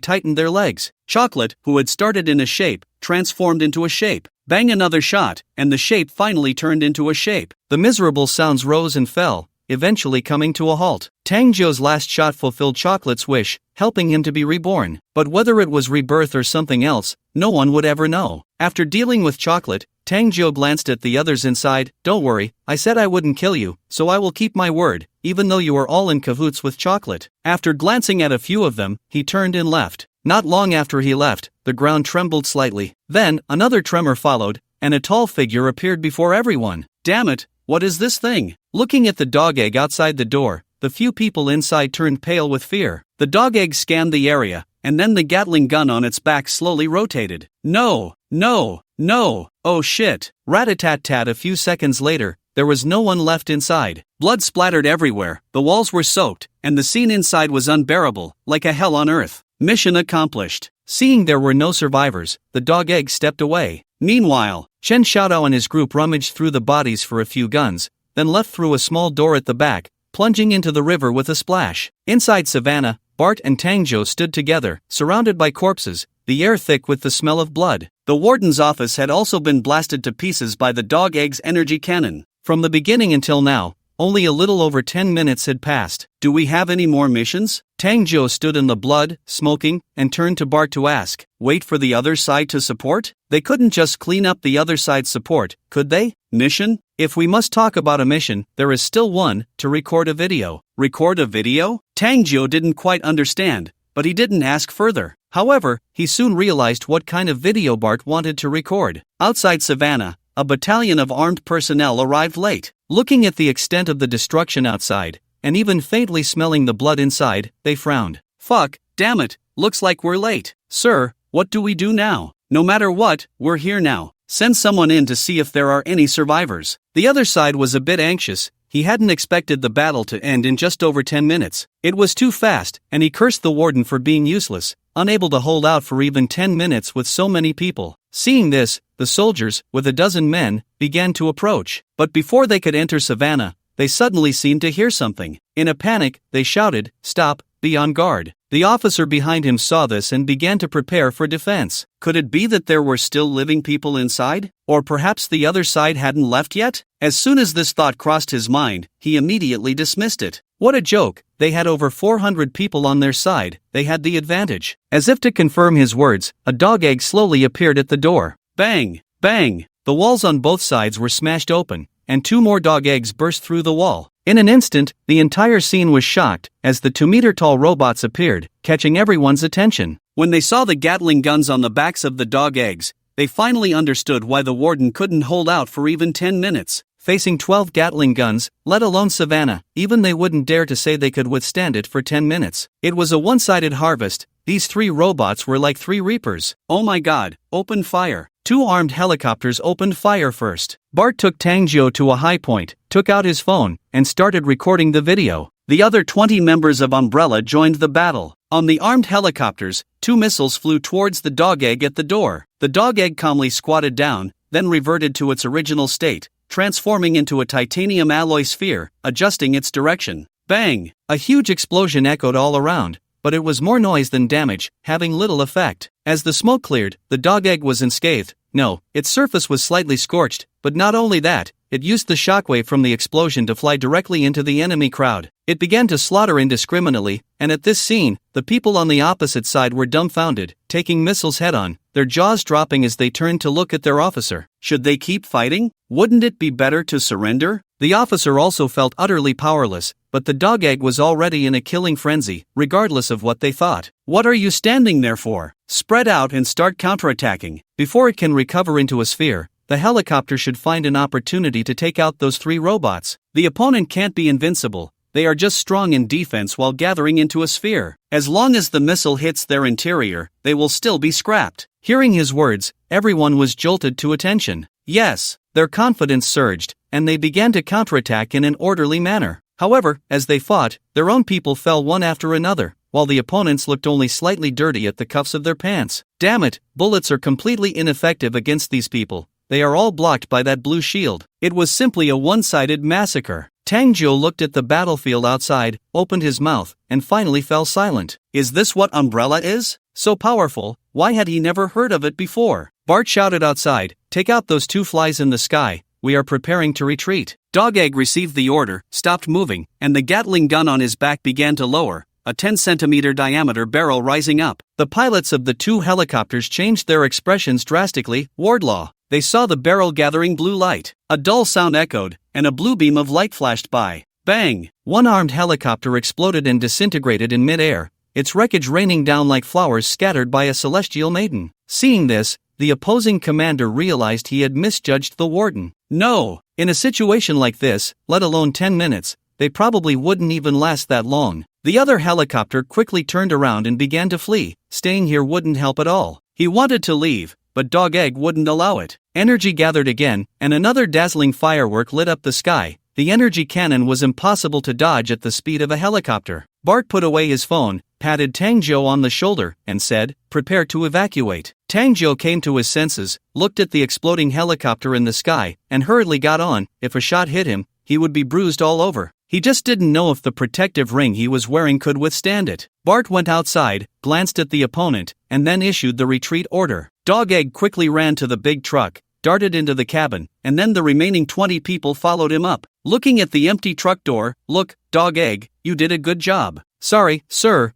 tightened their legs. Chocolate, who had started in a shape, transformed into a shape. Bang! Another shot, and the shape finally turned into a shape. The miserable sounds rose and fell, eventually coming to a halt. Tang Jiu's last shot fulfilled Chocolate's wish, helping him to be reborn. But whether it was rebirth or something else, no one would ever know. After dealing with Chocolate, Tang Jiu glanced at the others inside. Don't worry, I said I wouldn't kill you, so I will keep my word, even though you are all in cahoots with Chocolate. After glancing at a few of them, he turned and left. Not long after he left, the ground trembled slightly. Then, another tremor followed, and a tall figure appeared before everyone. Damn it, what is this thing? Looking at the dog egg outside the door, the few people inside turned pale with fear. The dog egg scanned the area, and then the Gatling gun on its back slowly rotated. No, no, no, oh shit. Rat-a-tat-tat. A few seconds later, there was no one left inside. Blood splattered everywhere, the walls were soaked, and the scene inside was unbearable, like a hell on earth. Mission accomplished. Seeing there were no survivors, the dog egg stepped away. Meanwhile, Chen Xiaodao and his group rummaged through the bodies for a few guns, then left through a small door at the back, plunging into the river with a splash. Inside Savannah, Bart and Tang Jiu stood together, surrounded by corpses, the air thick with the smell of blood. The warden's office had also been blasted to pieces by the dog egg's energy cannon. From the beginning until now, only a little over 10 minutes had passed. Do we have any more missions? Tang Jiu stood in the blood, smoking, and turned to Bart to ask. Wait for the other side to support? They couldn't just clean up the other side's support, could they? Mission? If we must talk about a mission, there is still one, to record a video. Record a video? Tang Jiu didn't quite understand, but he didn't ask further. However, he soon realized what kind of video Bart wanted to record. Outside Savannah, a battalion of armed personnel arrived late. Looking at the extent of the destruction outside, and even faintly smelling the blood inside, they frowned. Fuck, damn it, looks like we're late. Sir, what do we do now? No matter what, we're here now. Send someone in to see if there are any survivors. The other side was a bit anxious. He hadn't expected the battle to end in just over 10 minutes. It was too fast, and he cursed the warden for being useless, unable to hold out for even 10 minutes with so many people. Seeing this, the soldiers, with a dozen men, began to approach. But before they could enter Savannah, they suddenly seemed to hear something. In a panic, they shouted, "Stop, be on guard." The officer behind him saw this and began to prepare for defense. Could it be that there were still living people inside? Or perhaps the other side hadn't left yet? As soon as this thought crossed his mind, he immediately dismissed it. What a joke, they had over 400 people on their side, they had the advantage. As if to confirm his words, a dog egg slowly appeared at the door. Bang! Bang! The walls on both sides were smashed open, and 2 more dog eggs burst through the wall. In an instant, the entire scene was shocked, as the 2-meter-tall robots appeared, catching everyone's attention. When they saw the Gatling guns on the backs of the dog eggs, they finally understood why the warden couldn't hold out for even 10 minutes. Facing 12 Gatling guns, let alone Savannah, even they wouldn't dare to say they could withstand it for 10 minutes. It was a one-sided harvest. These 3 robots were like 3 reapers. Oh my god, open fire. 2 armed helicopters opened fire first. Bart took Tang Jiu to a high point, took out his phone, and started recording the video. The other 20 members of Umbrella joined the battle. On the armed helicopters, 2 missiles flew towards the dog egg at the door. The dog egg calmly squatted down, then reverted to its original state, transforming into a titanium alloy sphere, adjusting its direction. Bang! A huge explosion echoed all around, but it was more noise than damage, having little effect. As the smoke cleared, the dog egg was unscathed, No, its surface was slightly scorched, but not only that, it used the shockwave from the explosion to fly directly into the enemy crowd. It began to slaughter indiscriminately, and at this scene, the people on the opposite side were dumbfounded, taking missiles head-on, their jaws dropping as they turned to look at their officer. Should they keep fighting? Wouldn't it be better to surrender? The officer also felt utterly powerless, but the dog egg was already in a killing frenzy, regardless of what they thought. What are you standing there for? Spread out and start counterattacking. Before it can recover into a sphere, the helicopter should find an opportunity to take out those 3 robots. The opponent can't be invincible, they are just strong in defense while gathering into a sphere. As long as the missile hits their interior, they will still be scrapped. Hearing his words, everyone was jolted to attention. Yes, their confidence surged, and they began to counterattack in an orderly manner. However, as they fought, their own people fell one after another, while the opponents looked only slightly dirty at the cuffs of their pants. Damn it, bullets are completely ineffective against these people. They are all blocked by that blue shield. It was simply a one-sided massacre. Tangjo looked at the battlefield outside, opened his mouth, and finally fell silent. Is this what Umbrella is? So powerful, why had he never heard of it before? Bart shouted outside, take out those 2 flies in the sky, we are preparing to retreat. Dog Egg received the order, stopped moving, and the Gatling gun on his back began to lower, a 10-centimeter diameter barrel rising up. The pilots of the 2 helicopters changed their expressions drastically. Wardlaw. They saw the barrel gathering blue light. A dull sound echoed, and a blue beam of light flashed by. Bang! One armed helicopter exploded and disintegrated in mid-air, its wreckage raining down like flowers scattered by a celestial maiden. Seeing this, the opposing commander realized he had misjudged the warden. No! In a situation like this, let alone 10 minutes, they probably wouldn't even last that long. The other helicopter quickly turned around and began to flee. Staying here wouldn't help at all. He wanted to leave, but Dog Egg wouldn't allow it. Energy gathered again, and another dazzling firework lit up the sky. The energy cannon was impossible to dodge at the speed of a helicopter. Bart put away his phone, patted Tangjo on the shoulder, and said, prepare to evacuate. Tangjo came to his senses, looked at the exploding helicopter in the sky, and hurriedly got on. If a shot hit him, he would be bruised all over. He just didn't know if the protective ring he was wearing could withstand it. Bart went outside, glanced at the opponent, and then issued the retreat order. Dog Egg quickly ran to the big truck, darted into the cabin, and then the remaining 20 people followed him up. Looking at the empty truck door, look, Dog Egg, you did a good job. Sorry, sir,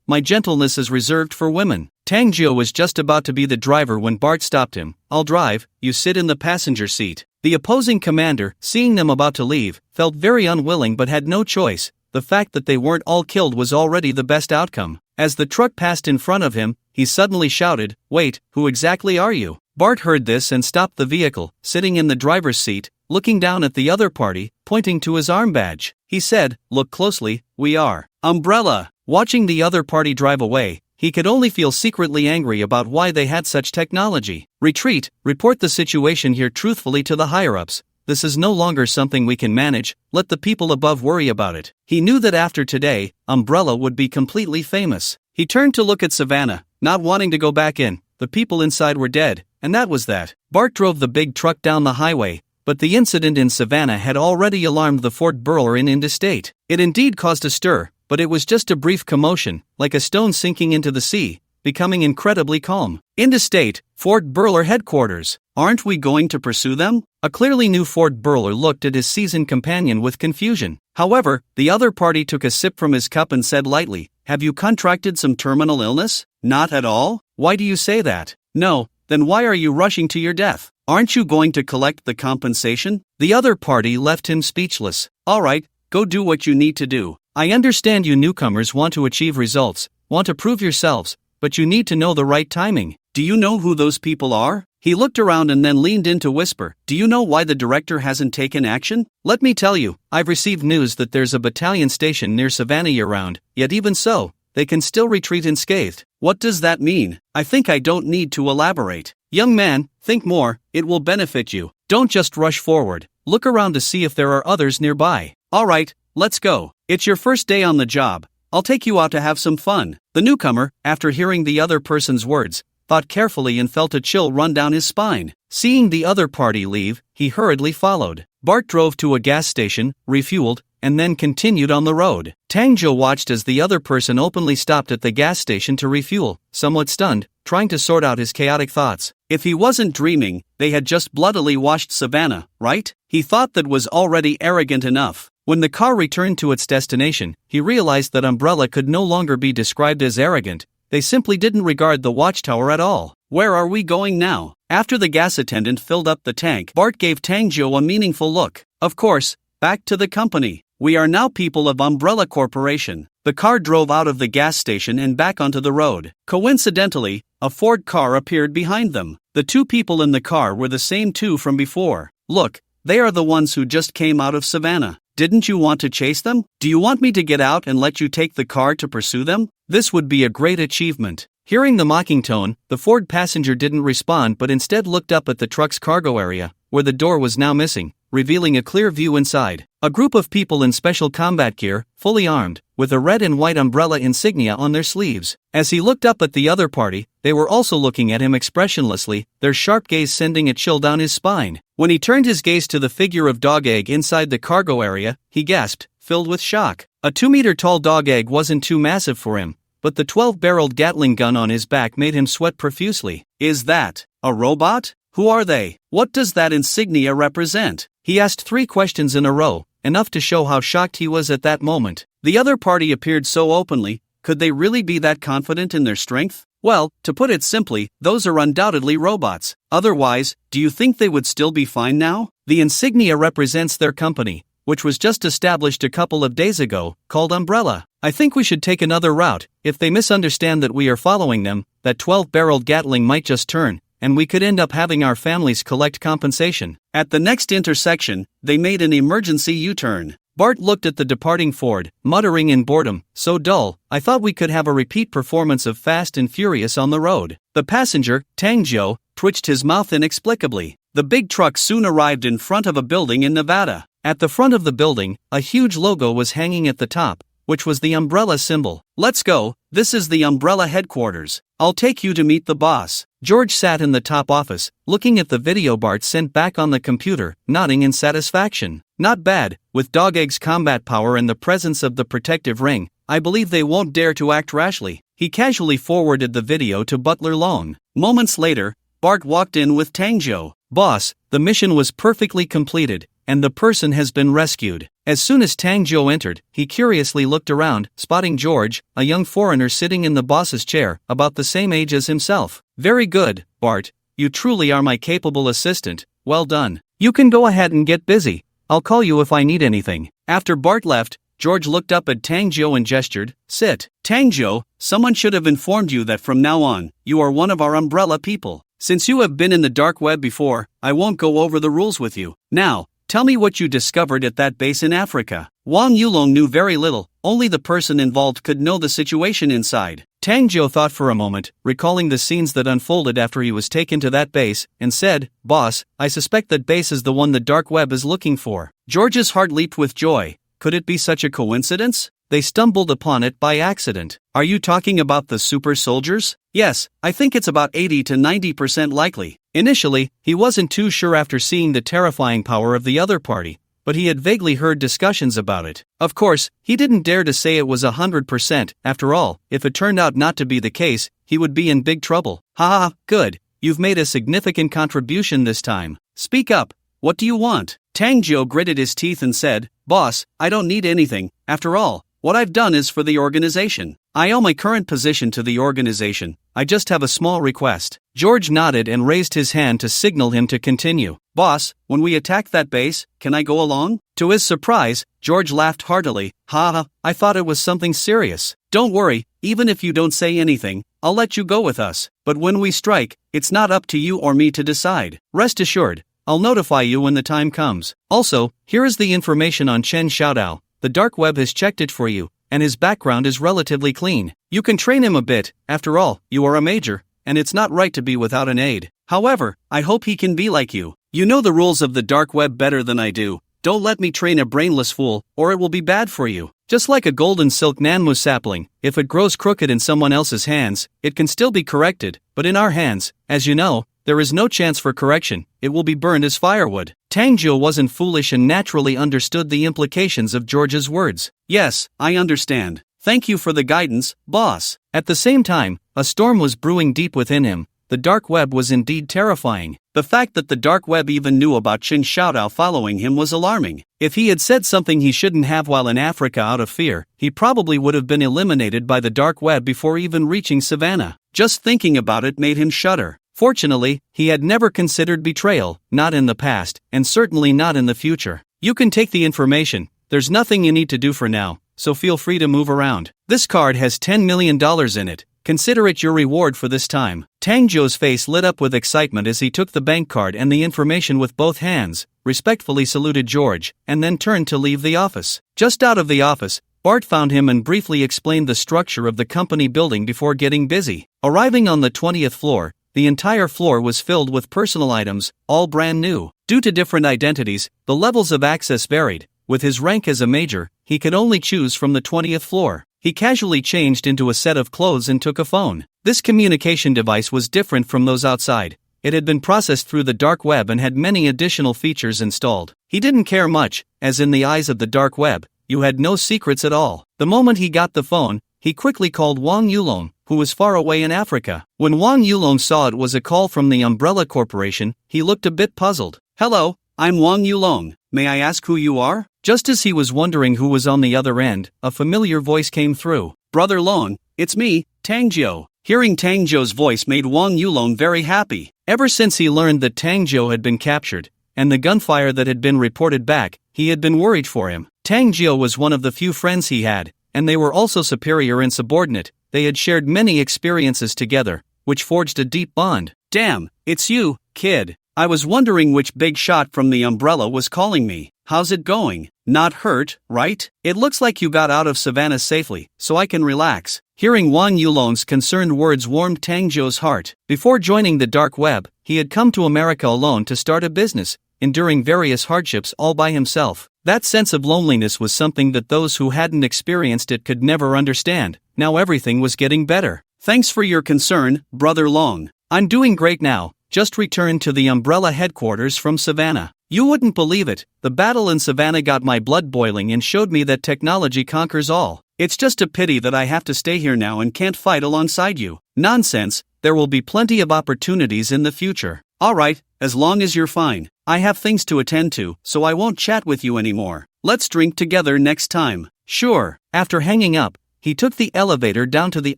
my gentleness is reserved for women. Tangjo was just about to be the driver when Bart stopped him. I'll drive, you sit in the passenger seat. The opposing commander, seeing them about to leave, felt very unwilling but had no choice. The fact that they weren't all killed was already the best outcome. As the truck passed in front of him, he suddenly shouted, wait, who exactly are you? Bart heard this and stopped the vehicle, sitting in the driver's seat, looking down at the other party, pointing to his arm badge. He said, look closely, we are Umbrella. Watching the other party drive away, he could only feel secretly angry about why they had such technology. Retreat, report the situation here truthfully to the higher-ups. This is no longer something we can manage, let the people above worry about it. He knew that after today, Umbrella would be completely famous. He turned to look at Savannah, not wanting to go back in. The people inside were dead, and that was that. Bart drove the big truck down the highway, but the incident in Savannah had already alarmed the Fort Burler into state. It indeed caused a stir, but it was just a brief commotion, like a stone sinking into the sea, becoming incredibly calm. Into state, Fort Burler headquarters. Aren't we going to pursue them? A clearly new Fort Burler looked at his seasoned companion with confusion. However, the other party took a sip from his cup and said lightly, have you contracted some terminal illness? Not at all? Why do you say that? No, then why are you rushing to your death? Aren't you going to collect the compensation? The other party left him speechless. All right, go do what you need to do. I understand you newcomers want to achieve results, want to prove yourselves, but you need to know the right timing. Do you know who those people are? He looked around and then leaned in to whisper, do you know why the director hasn't taken action? Let me tell you, I've received news that there's a battalion stationed near Savannah year-round, yet even so, they can still retreat unscathed. What does that mean? I think I don't need to elaborate. Young man, think more, it will benefit you. Don't just rush forward, look around to see if there are others nearby. Alright, let's go. It's your first day on the job. I'll take you out to have some fun. The newcomer, after hearing the other person's words, thought carefully and felt a chill run down his spine. Seeing the other party leave, he hurriedly followed. Bart drove to a gas station, refueled, and then continued on the road. Tangjo watched as the other person openly stopped at the gas station to refuel, somewhat stunned, trying to sort out his chaotic thoughts. If he wasn't dreaming, they had just bloodily washed Savannah, right? He thought that was already arrogant enough. When the car returned to its destination, he realized that Umbrella could no longer be described as arrogant. They simply didn't regard the watchtower at all. Where are we going now? After the gas attendant filled up the tank, Bart gave Tangjo a meaningful look. Of course, back to the company. We are now people of Umbrella Corporation. The car drove out of the gas station and back onto the road. Coincidentally, a Ford car appeared behind them. The two people in the car were the same two from before. Look, they are the ones who just came out of Savannah. Didn't you want to chase them? Do you want me to get out and let you take the car to pursue them? This would be a great achievement. Hearing the mocking tone, the Ford passenger didn't respond but instead looked up at the truck's cargo area, where the door was now missing, revealing a clear view inside. A group of people in special combat gear, fully armed, with a red and white umbrella insignia on their sleeves. As he looked up at the other party, they were also looking at him expressionlessly, their sharp gaze sending a chill down his spine. When he turned his gaze to the figure of Dog Egg inside the cargo area, he gasped, filled with shock. A 2-meter-tall Dog Egg wasn't too massive for him, but the 12-barreled Gatling gun on his back made him sweat profusely. Is that a robot? Who are they? What does that insignia represent? He asked 3 questions in a row, enough to show how shocked he was at that moment. The other party appeared so openly. Could they really be that confident in their strength? Well, to put it simply, those are undoubtedly robots. Otherwise, do you think they would still be fine now? The insignia represents their company, which was just established a couple of days ago, called Umbrella. I think we should take another route. If they misunderstand that we are following them, that 12-barreled Gatling might just turn, and we could end up having our families collect compensation. At the next intersection, they made an emergency U-turn. Bart looked at the departing Ford, muttering in boredom, so dull, I thought we could have a repeat performance of Fast and Furious on the road. The passenger, Tangjo, twitched his mouth inexplicably. The big truck soon arrived in front of a building in Nevada. At the front of the building, a huge logo was hanging at the top, which was the umbrella symbol. Let's go, this is the Umbrella headquarters. I'll take you to meet the boss. George sat in the top office, looking at the video Bart sent back on the computer, nodding in satisfaction. Not bad, with Dog Egg's combat power and the presence of the protective ring, I believe they won't dare to act rashly. He casually forwarded the video to Butler Long. Moments later, Bart walked in with Tangjo. Boss, the mission was perfectly completed, and the person has been rescued. As soon as Tangjo entered, he curiously looked around, spotting George, a young foreigner sitting in the boss's chair, about the same age as himself. Very good, Bart. You truly are my capable assistant. Well done. You can go ahead and get busy. I'll call you if I need anything. After Bart left, George looked up at Tangjo and gestured, sit. Tangjo, someone should have informed you that from now on, you are one of our Umbrella people. Since you have been in the dark web before, I won't go over the rules with you. Now, tell me what you discovered at that base in Africa. Wang Yulong knew very little, only the person involved could know the situation inside. Tangjo thought for a moment, recalling the scenes that unfolded after he was taken to that base, and said, Boss, I suspect that base is the one the dark web is looking for. George's heart leaped with joy. Could it be such a coincidence? They stumbled upon it by accident. Are you talking about the super soldiers? Yes, I think it's about 80 to 90% likely. Initially, he wasn't too sure after seeing the terrifying power of the other party, but he had vaguely heard discussions about it. Of course, he didn't dare to say it was 100%, after all, if it turned out not to be the case, he would be in big trouble. Haha, good, you've made a significant contribution this time. Speak up, what do you want? Tangjo gritted his teeth and said, Boss, I don't need anything, after all, what I've done is for the organization. I owe my current position to the organization, I just have a small request. George nodded and raised his hand to signal him to continue. Boss, when we attack that base, can I go along? To his surprise, George laughed heartily. Haha, I thought it was something serious. Don't worry, even if you don't say anything, I'll let you go with us. But when we strike, it's not up to you or me to decide. Rest assured, I'll notify you when the time comes. Also, here is the information on Chen Xiaodao. The dark web has checked it for you, and his background is relatively clean. You can train him a bit, after all, you are a major, and it's not right to be without an aide. However, I hope he can be like you. You know the rules of the dark web better than I do. Don't let me train a brainless fool, or it will be bad for you. Just like a golden silk Nanmu sapling, if it grows crooked in someone else's hands, it can still be corrected, but in our hands, as you know, there is no chance for correction, it will be burned as firewood. Tangjo wasn't foolish and naturally understood the implications of George's words. Yes, I understand. Thank you for the guidance, boss. At the same time, a storm was brewing deep within him. the dark web was indeed terrifying. The fact that the dark web even knew about Chen Xiaodao following him was alarming. If he had said something he shouldn't have while in Africa out of fear, he probably would have been eliminated by the dark web before even reaching Savannah. Just thinking about it made him shudder. Fortunately, he had never considered betrayal, not in the past, and certainly not in the future. You can take the information, there's nothing you need to do for now, so feel free to move around. This card has $10 million in it. Consider it your reward for this time. Tang Zhou's face lit up with excitement as he took the bank card and the information with both hands, respectfully saluted George, and then turned to leave the office. Just out of the office, Bart found him and briefly explained the structure of the company building before getting busy. Arriving on the 20th floor, the entire floor was filled with personal items, all brand new. Due to different identities, the levels of access varied. With his rank as a major, he could only choose from the 20th floor. He casually changed into a set of clothes and took a phone. This communication device was different from those outside. It had been processed through the dark web and had many additional features installed. He didn't care much, as in the eyes of the dark web, you had no secrets at all. The moment he got the phone, he quickly called Wang Yulong, who was far away in Africa. When Wang Yulong saw it was a call from the Umbrella Corporation, he looked a bit puzzled. "Hello, I'm Wang Yulong. May I ask who you are?" Just as he was wondering who was on the other end, a familiar voice came through. "Brother Long, it's me, Tang Zhou." Hearing Tang Zhou's voice made Wang Yulong very happy. Ever since he learned that Tang Zhou had been captured, and the gunfire that had been reported back, he had been worried for him. Tang Zhou was one of the few friends he had, and they were also superior and subordinate. They had shared many experiences together, which forged a deep bond. "Damn, it's you, kid. I was wondering which big shot from the Umbrella was calling me. How's it going? Not hurt, right? It looks like you got out of Savannah safely, so I can relax." Hearing Wang Yulong's concerned words warmed Tang Zhou's heart. Before joining the dark web, he had come to America alone to start a business, enduring various hardships all by himself. That sense of loneliness was something that those who hadn't experienced it could never understand. Now everything was getting better. "Thanks for your concern, Brother Long. I'm doing great now. Just returned to the Umbrella headquarters from Savannah. You wouldn't believe it, the battle in Savannah got my blood boiling and showed me that technology conquers all. It's just a pity that I have to stay here now and can't fight alongside you." "Nonsense, there will be plenty of opportunities in the future." "Alright, as long as you're fine. I have things to attend to, so I won't chat with you anymore. Let's drink together next time." "Sure." After hanging up, he took the elevator down to the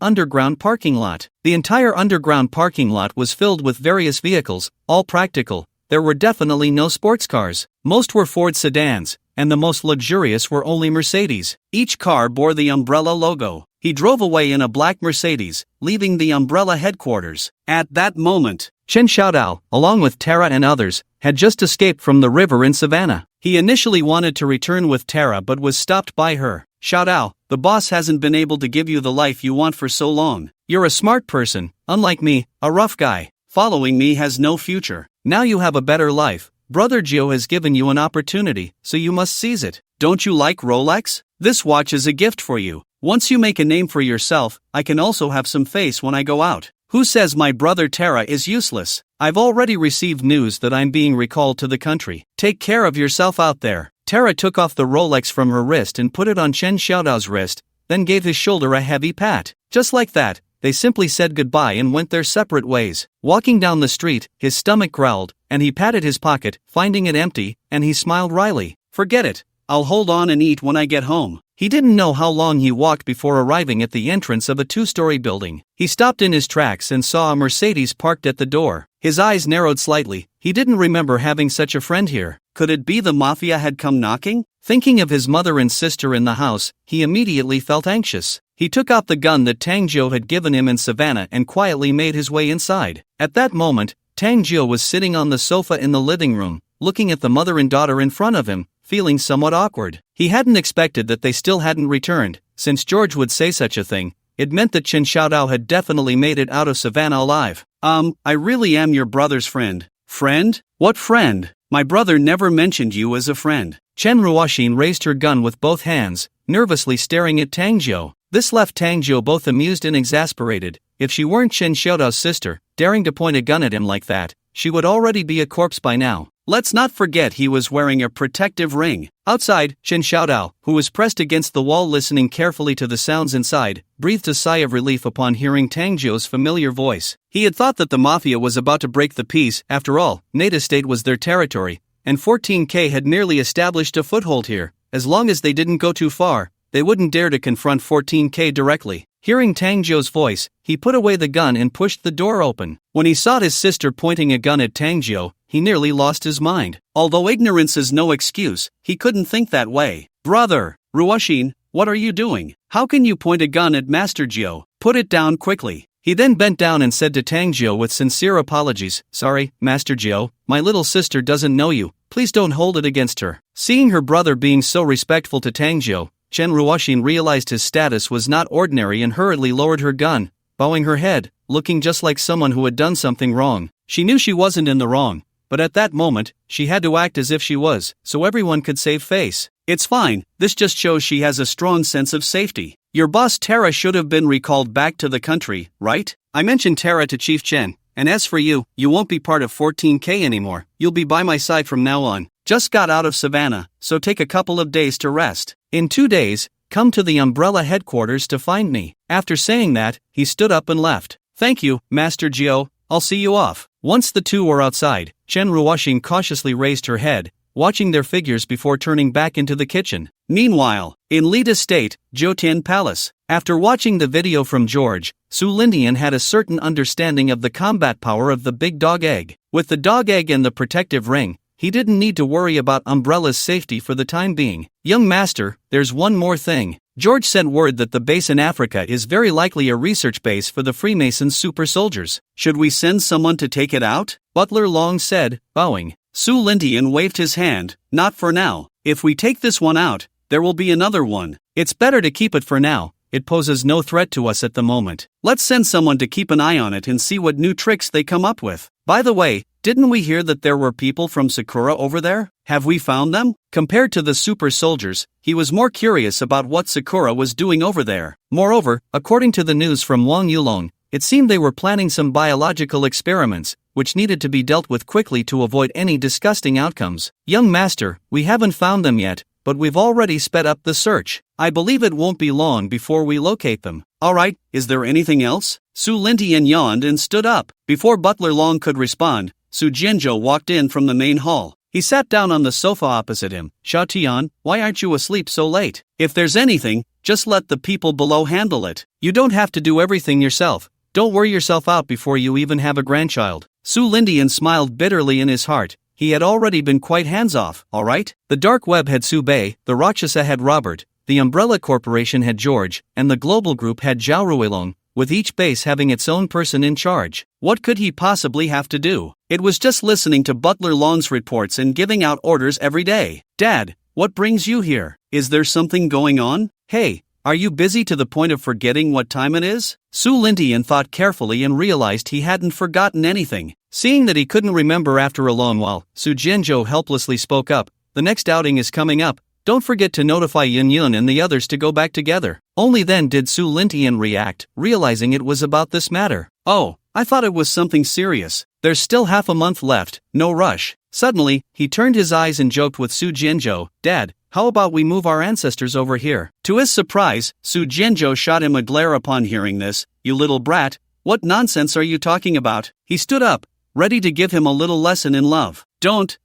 underground parking lot. The entire underground parking lot was filled with various vehicles, all practical. There were definitely no sports cars. Most were Ford sedans, and the most luxurious were only Mercedes. Each car bore the Umbrella logo. He drove away in a black Mercedes, leaving the Umbrella headquarters. At that moment, Chen Xiaodao, along with Tara and others, had just escaped from the river in Savannah. He initially wanted to return with Tara but was stopped by her. "Xiaodao, the boss hasn't been able to give you the life you want for so long. You're a smart person, unlike me, a rough guy. Following me has no future. Now you have a better life. Brother Gio has given you an opportunity, so you must seize it. Don't you like Rolex? This watch is a gift for you. Once you make a name for yourself, I can also have some face when I go out. Who says my brother Tara is useless? I've already received news that I'm being recalled to the country. Take care of yourself out there." Tara took off the Rolex from her wrist and put it on Chen Xiaodao's wrist, then gave his shoulder a heavy pat. Just like that, they simply said goodbye and went their separate ways. Walking down the street, his stomach growled, and he patted his pocket, finding it empty, and he smiled wryly. "Forget it. I'll hold on and eat when I get home." He didn't know how long he walked before arriving at the entrance of a two-story building. He stopped in his tracks and saw a Mercedes parked at the door. His eyes narrowed slightly. He didn't remember having such a friend here. Could it be the mafia had come knocking? Thinking of his mother and sister in the house, he immediately felt anxious. He took out the gun that Tang Zhou had given him in Savannah and quietly made his way inside. At that moment, Tang Zhou was sitting on the sofa in the living room, looking at the mother and daughter in front of him, feeling somewhat awkward. He hadn't expected that they still hadn't returned. Since George would say such a thing, it meant that Chen Xiaodao had definitely made it out of Savannah alive. I really am your brother's friend." "Friend? What friend? My brother never mentioned you as a friend." Chen Ruoxin raised her gun with both hands, nervously staring at Tang Zhou. This left Tang Zhou both amused and exasperated. If she weren't Chen Xiaodao's sister, daring to point a gun at him like that, she would already be a corpse by now. Let's not forget he was wearing a protective ring. Outside, Shen Xiaodao, who was pressed against the wall listening carefully to the sounds inside, breathed a sigh of relief upon hearing Tang Jiu's familiar voice. He had thought that the mafia was about to break the peace. After all, Nada State was their territory, and 14K had nearly established a foothold here. As long as they didn't go too far, they wouldn't dare to confront 14K directly. Hearing Tang Jiu's voice, he put away the gun and pushed the door open. When he saw his sister pointing a gun at Tang Jiu, he nearly lost his mind. Although ignorance is no excuse, he couldn't think that way. Brother, Ruoshin, what are you doing? How can you point a gun at Master Jiu? Put it down quickly. He then bent down and said to Tang Jiu with sincere apologies, "Sorry, Master Jiu, my little sister doesn't know you. Please don't hold it against her." Seeing her brother being so respectful to Tang Jiu, Chen Ruoshin realized his status was not ordinary and hurriedly lowered her gun, bowing her head, looking just like someone who had done something wrong. She knew she wasn't in the wrong, but at that moment, she had to act as if she was, so everyone could save face. It's fine, this just shows she has a strong sense of safety. Your boss Tara should have been recalled back to the country, right? I mentioned Tara to Chief Chen, and as for you, you won't be part of 14K anymore. You'll be by my side from now on. Just got out of Savannah, so take a couple of days to rest. In 2 days, come to the Umbrella headquarters to find me. After saying that, he stood up and left. Thank you, Master Jiu, I'll see you off. Once the two were outside, Chen Ruoshin cautiously raised her head, watching their figures before turning back into the kitchen. Meanwhile, in Lida State, Jotian Palace. After watching the video from George, Su Lindian had a certain understanding of the combat power of the big dog egg. With the dog egg and the protective ring, he didn't need to worry about Umbrella's safety for the time being. Young master, there's one more thing. George sent word that the base in Africa is very likely a research base for the Freemasons super soldiers. Should we send someone to take it out? Butler Long said, bowing. Su Lindian waved his hand, not for now. If we take this one out, there will be another one. It's better to keep it for now. It poses no threat to us at the moment. Let's send someone to keep an eye on it and see what new tricks they come up with. By the way, didn't we hear that there were people from Sakura over there? Have we found them? Compared to the super soldiers, he was more curious about what Sakura was doing over there. Moreover, according to the news from Wang Yulong, it seemed they were planning some biological experiments, which needed to be dealt with quickly to avoid any disgusting outcomes. Young master, we haven't found them yet, but we've already sped up the search. I believe it won't be long before we locate them. Alright, is there anything else? Su Lindian yawned and stood up. Before Butler Long could respond, Su Jianzhou walked in from the main hall. He sat down on the sofa opposite him. Xiao Tian, why aren't you asleep so late? If there's anything, just let the people below handle it. You don't have to do everything yourself. Don't wear yourself out before you even have a grandchild. Su Lindian smiled bitterly in his heart. He had already been quite hands-off, alright? The Dark Web had Su Bei, the Rakshasa had Robert, the Umbrella Corporation had George, and the Global Group had Zhao Ruilong, with each base having its own person in charge. What could he possibly have to do? It was just listening to Butler Long's reports and giving out orders every day. Dad, what brings you here? Is there something going on? Hey, are you busy to the point of forgetting what time it is? Su Lindian thought carefully and realized he hadn't forgotten anything. Seeing that he couldn't remember after a long while, Su Jianzhou helplessly spoke up. The next outing is coming up. Don't forget to notify Yun Yun and the others to go back together. Only then did Su Lindian react, realizing it was about this matter. Oh, I thought it was something serious. There's still half a month left, no rush. Suddenly, he turned his eyes and joked with Su Jianzhou, Dad, how about we move our ancestors over here? To his surprise, Su Jianzhou shot him a glare upon hearing this. You little brat, what nonsense are you talking about? He stood up, ready to give him a little lesson in love. Don't.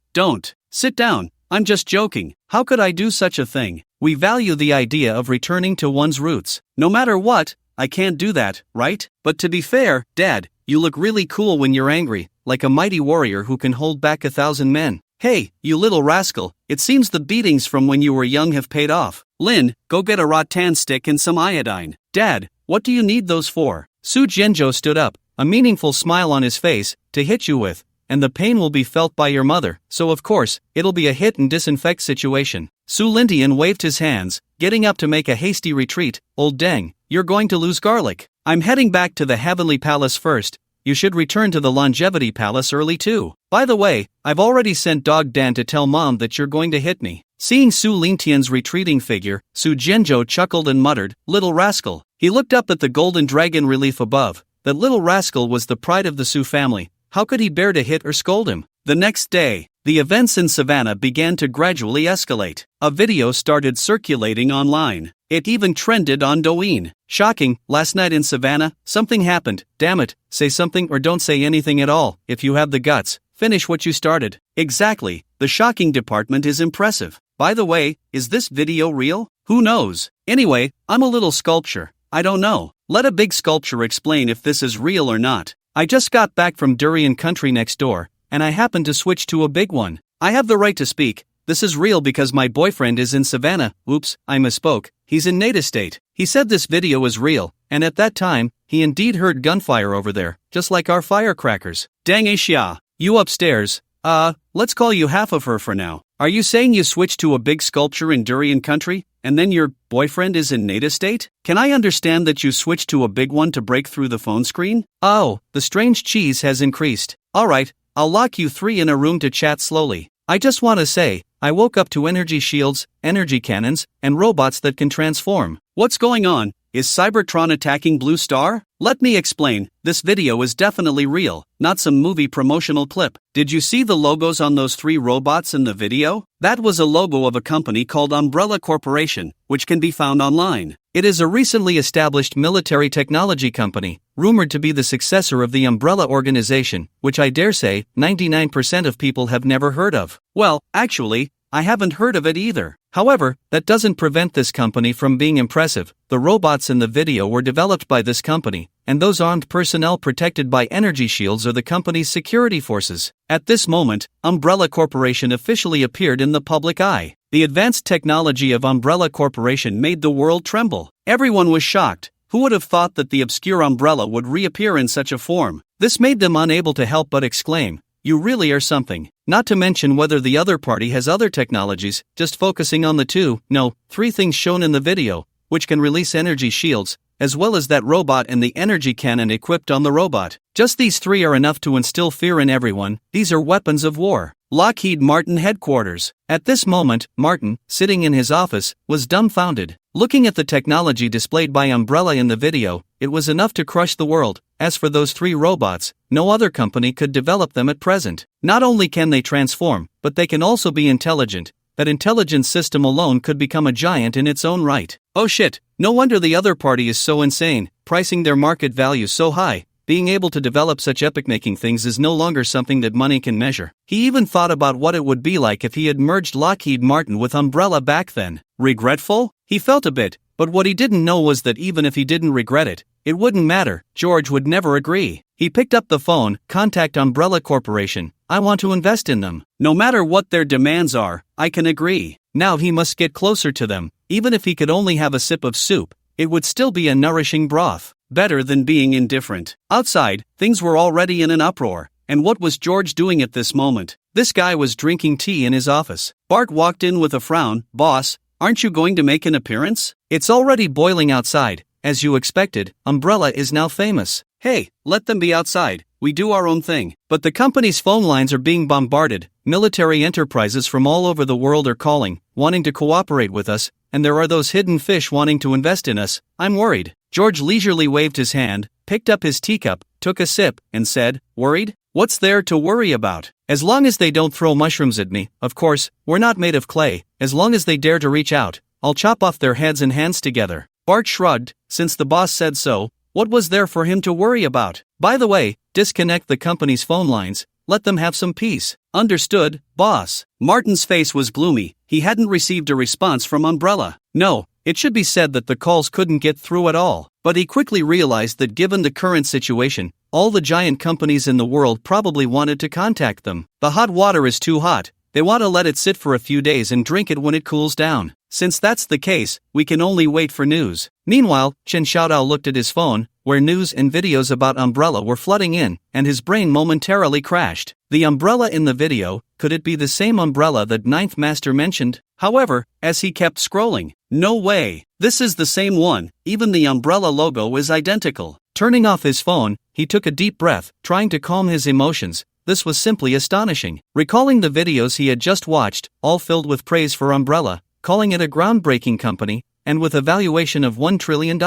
Sit down, I'm just joking. How could I do such a thing? We value the idea of returning to one's roots. No matter what, I can't do that, right? But to be fair, Dad, you look really cool when you're angry, like a mighty warrior who can hold back 1,000 men. Hey, you little rascal, it seems the beatings from when you were young have paid off. Lin, go get a rattan stick and some iodine. Dad, what do you need those for? Su Jianzhou stood up, a meaningful smile on his face, to hit you with, and the pain will be felt by your mother, so of course, it'll be a hit and disinfect situation. Su Lindian waved his hands, getting up to make a hasty retreat. Old Deng, you're going to lose garlic. I'm heading back to the Heavenly Palace first. You should return to the Longevity Palace early too. By the way, I've already sent Dog Dan to tell Mom that you're going to hit me. Seeing Su Lintian's retreating figure, Su Jianzhou chuckled and muttered, Little rascal. He looked up at the golden dragon relief above. That little rascal was the pride of the Su family. How could he bear to hit or scold him? The next day, the events in Savannah began to gradually escalate. A video started circulating online. It even trended on Douyin. Shocking, last night in Savannah, something happened. Damn it, say something or don't say anything at all. If you have the guts, finish what you started. Exactly, the shocking department is impressive. By the way, is this video real? Who knows? Anyway, I'm a little sculpture. I don't know. Let a big sculpture explain if this is real or not. I just got back from Durian country next door, and I happened to switch to a big one. I have the right to speak. This is real because my boyfriend is in Savannah. Oops, I misspoke. He's in Native State. He said this video is real, and at that time, he indeed heard gunfire over there, just like our firecrackers. Dang Asia, you upstairs. Let's call you half of her for now. Are you saying you switched to a big sculpture in Durian country, and then your boyfriend is in Native State? Can I understand that you switched to a big one to break through the phone screen? Oh, the strange cheese has increased. Alright, I'll lock you three in a room to chat slowly. I just want to say, I woke up to energy shields, energy cannons, and robots that can transform. What's going on? Is Cybertron attacking Blue Star? Let me explain, this video is definitely real, not some movie promotional clip. Did you see the logos on those three robots in the video? That was a logo of a company called Umbrella Corporation, which can be found online. It is a recently established military technology company, rumored to be the successor of the Umbrella Organization, which I dare say, 99% of people have never heard of. Well, actually, I haven't heard of it either. However, that doesn't prevent this company from being impressive. The robots in the video were developed by this company, and those armed personnel protected by energy shields are the company's security forces. At this moment, Umbrella Corporation officially appeared in the public eye. The advanced technology of Umbrella Corporation made the world tremble. Everyone was shocked. Who would have thought that the obscure umbrella would reappear in such a form? This made them unable to help but exclaim, "You really are something." Not to mention whether the other party has other technologies, just focusing on the three things shown in the video, which can release energy shields, as well as that robot and the energy cannon equipped on the robot. Just these three are enough to instill fear in everyone. These are weapons of war. Lockheed Martin headquarters. At this moment, Martin, sitting in his office, was dumbfounded. Looking at the technology displayed by Umbrella in the video, it was enough to crush the world. As for those three robots, no other company could develop them at present. Not only can they transform, but they can also be intelligent. That intelligence system alone could become a giant in its own right. Oh shit, no wonder the other party is so insane, pricing their market value so high. Being able to develop such epic-making things is no longer something that money can measure. He even thought about what it would be like if he had merged Lockheed Martin with Umbrella back then. Regretful? He felt a bit, but what he didn't know was that even if he didn't regret it, it wouldn't matter. George would never agree. He picked up the phone, "Contact Umbrella Corporation. I want to invest in them. No matter what their demands are, I can agree." Now he must get closer to them. Even if he could only have a sip of soup, it would still be a nourishing broth. Better than being indifferent. Outside, things were already in an uproar. And what was George doing at this moment? This guy was drinking tea in his office. Bart walked in with a frown. "Boss, aren't you going to make an appearance? It's already boiling outside. As you expected, Umbrella is now famous." "Hey, let them be outside. We do our own thing." But the company's phone lines are being bombarded. Military enterprises from all over the world are calling, wanting to cooperate with us, and there are those hidden fish wanting to invest in us. I'm worried. George leisurely waved his hand, picked up his teacup, took a sip, and said, "Worried? What's there to worry about? As long as they don't throw mushrooms at me, of course, we're not made of clay. As long as they dare to reach out, I'll chop off their heads and hands together." Bart shrugged. Since the boss said so, what was there for him to worry about? By the way, disconnect the company's phone lines. Let them have some peace. Understood, boss. Martin's face was gloomy. He hadn't received a response from Umbrella. No, it should be said that the calls couldn't get through at all. But he quickly realized that given the current situation, all the giant companies in the world probably wanted to contact them. The hot water is too hot. They want to let it sit for a few days and drink it when it cools down. Since that's the case, we can only wait for news. Meanwhile, Chen Xiaodao looked at his phone, where news and videos about Umbrella were flooding in, and his brain momentarily crashed. The umbrella in the video, could it be the same umbrella that Ninth Master mentioned? However, as he kept scrolling, no way, this is the same one, even the umbrella logo is identical. Turning off his phone, he took a deep breath, trying to calm his emotions. This was simply astonishing. Recalling the videos he had just watched, all filled with praise for Umbrella, calling it a groundbreaking company, and with a valuation of $1 trillion.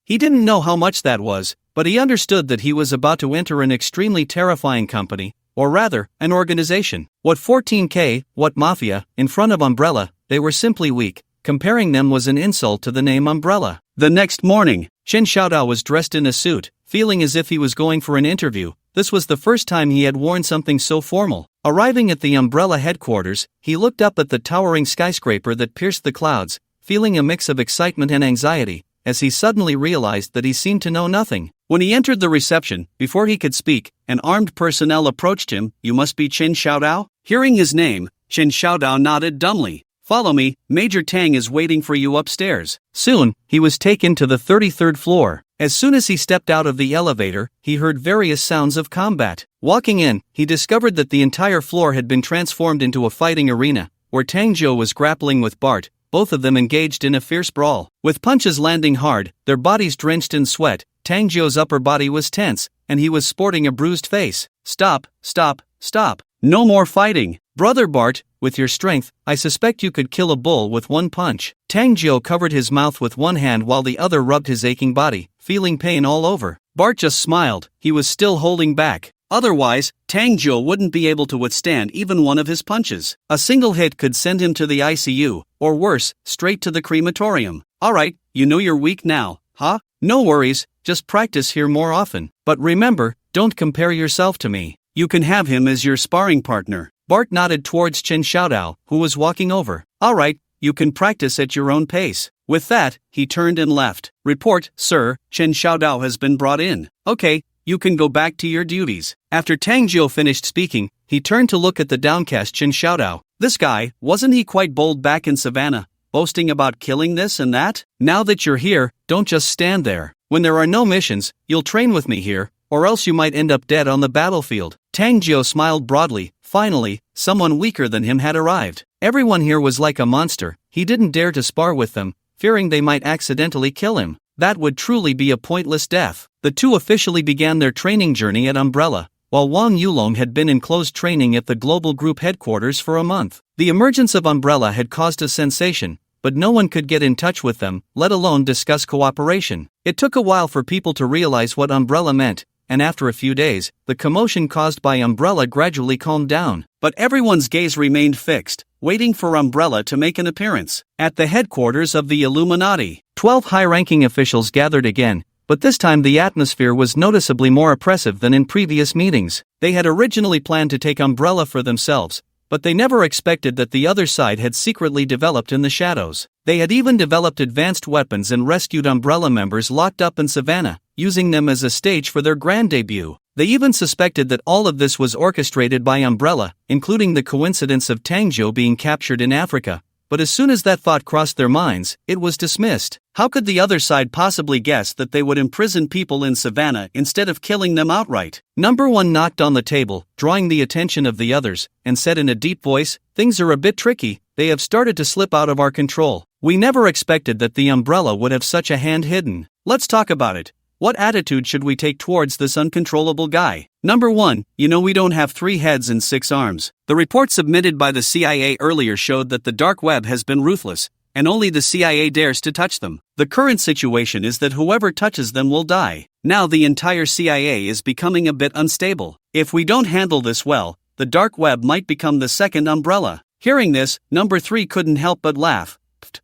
He didn't know how much that was, but he understood that he was about to enter an extremely terrifying company, or rather, an organization. What 14K, what Mafia, in front of Umbrella, they were simply weak. Comparing them was an insult to the name Umbrella. The next morning, Chen Xiaodao was dressed in a suit, feeling as if he was going for an interview. This was the first time he had worn something so formal. Arriving at the Umbrella headquarters, he looked up at the towering skyscraper that pierced the clouds, feeling a mix of excitement and anxiety, as he suddenly realized that he seemed to know nothing. When he entered the reception, before he could speak, an armed personnel approached him. "You must be Chen Xiaodao?" Hearing his name, Chen Xiaodao nodded dumbly. "Follow me, Major Tang is waiting for you upstairs." Soon, he was taken to the 33rd floor. As soon as he stepped out of the elevator, he heard various sounds of combat. Walking in, he discovered that the entire floor had been transformed into a fighting arena, where Tang Zhou was grappling with Bart, both of them engaged in a fierce brawl. With punches landing hard, their bodies drenched in sweat, Tang Zhou's upper body was tense, and he was sporting a bruised face. "Stop, stop, stop. No more fighting. Brother Bart, with your strength, I suspect you could kill a bull with one punch." Tang Zhou covered his mouth with one hand while the other rubbed his aching body, feeling pain all over. Bart just smiled. He was still holding back. Otherwise, Tang Zhou wouldn't be able to withstand even one of his punches. A single hit could send him to the ICU, or worse, straight to the crematorium. "Alright, you know you're weak now, huh? No worries, just practice here more often. But remember, don't compare yourself to me. You can have him as your sparring partner." Bart nodded towards Chen Xiaodao, who was walking over. "Alright, you can practice at your own pace." With that, he turned and left. "Report, sir, Chen Xiaodao has been brought in." "Okay, you can go back to your duties." After Tang Zhou finished speaking, he turned to look at the downcast Chen Xiaodao. This guy, wasn't he quite bold back in Savannah, boasting about killing this and that? Now that you're here, don't just stand there. When there are no missions, you'll train with me here, or else you might end up dead on the battlefield. Tang Zhou smiled broadly. Finally, someone weaker than him had arrived. Everyone here was like a monster. He didn't dare to spar with them, fearing they might accidentally kill him. That would truly be a pointless death. The two officially began their training journey at Umbrella, while Wang Yulong had been in close training at the Global Group headquarters for a month. The emergence of Umbrella had caused a sensation, but no one could get in touch with them, let alone discuss cooperation. It took a while for people to realize what Umbrella meant, and after a few days, the commotion caused by Umbrella gradually calmed down. But everyone's gaze remained fixed, waiting for Umbrella to make an appearance. At the headquarters of the Illuminati, 12 high-ranking officials gathered again, but this time the atmosphere was noticeably more oppressive than in previous meetings. They had originally planned to take Umbrella for themselves, but they never expected that the other side had secretly developed in the shadows. They had even developed advanced weapons and rescued Umbrella members locked up in Savannah, using them as a stage for their grand debut. They even suspected that all of this was orchestrated by Umbrella, including the coincidence of Tang Zhou being captured in Africa. But as soon as that thought crossed their minds, it was dismissed. How could the other side possibly guess that they would imprison people in Savannah instead of killing them outright? Number 1 knocked on the table, drawing the attention of the others, and said in a deep voice, "Things are a bit tricky. They have started to slip out of our control. We never expected that the Umbrella would have such a hand hidden. Let's talk about it. What attitude should we take towards this uncontrollable guy? Number 1, you know we don't have 3 heads and 6 arms. The report submitted by the CIA earlier showed that the dark web has been ruthless, and only the CIA dares to touch them. The current situation is that whoever touches them will die. Now the entire CIA is becoming a bit unstable. If we don't handle this well, the dark web might become the second Umbrella." Hearing this, number 3 couldn't help but laugh.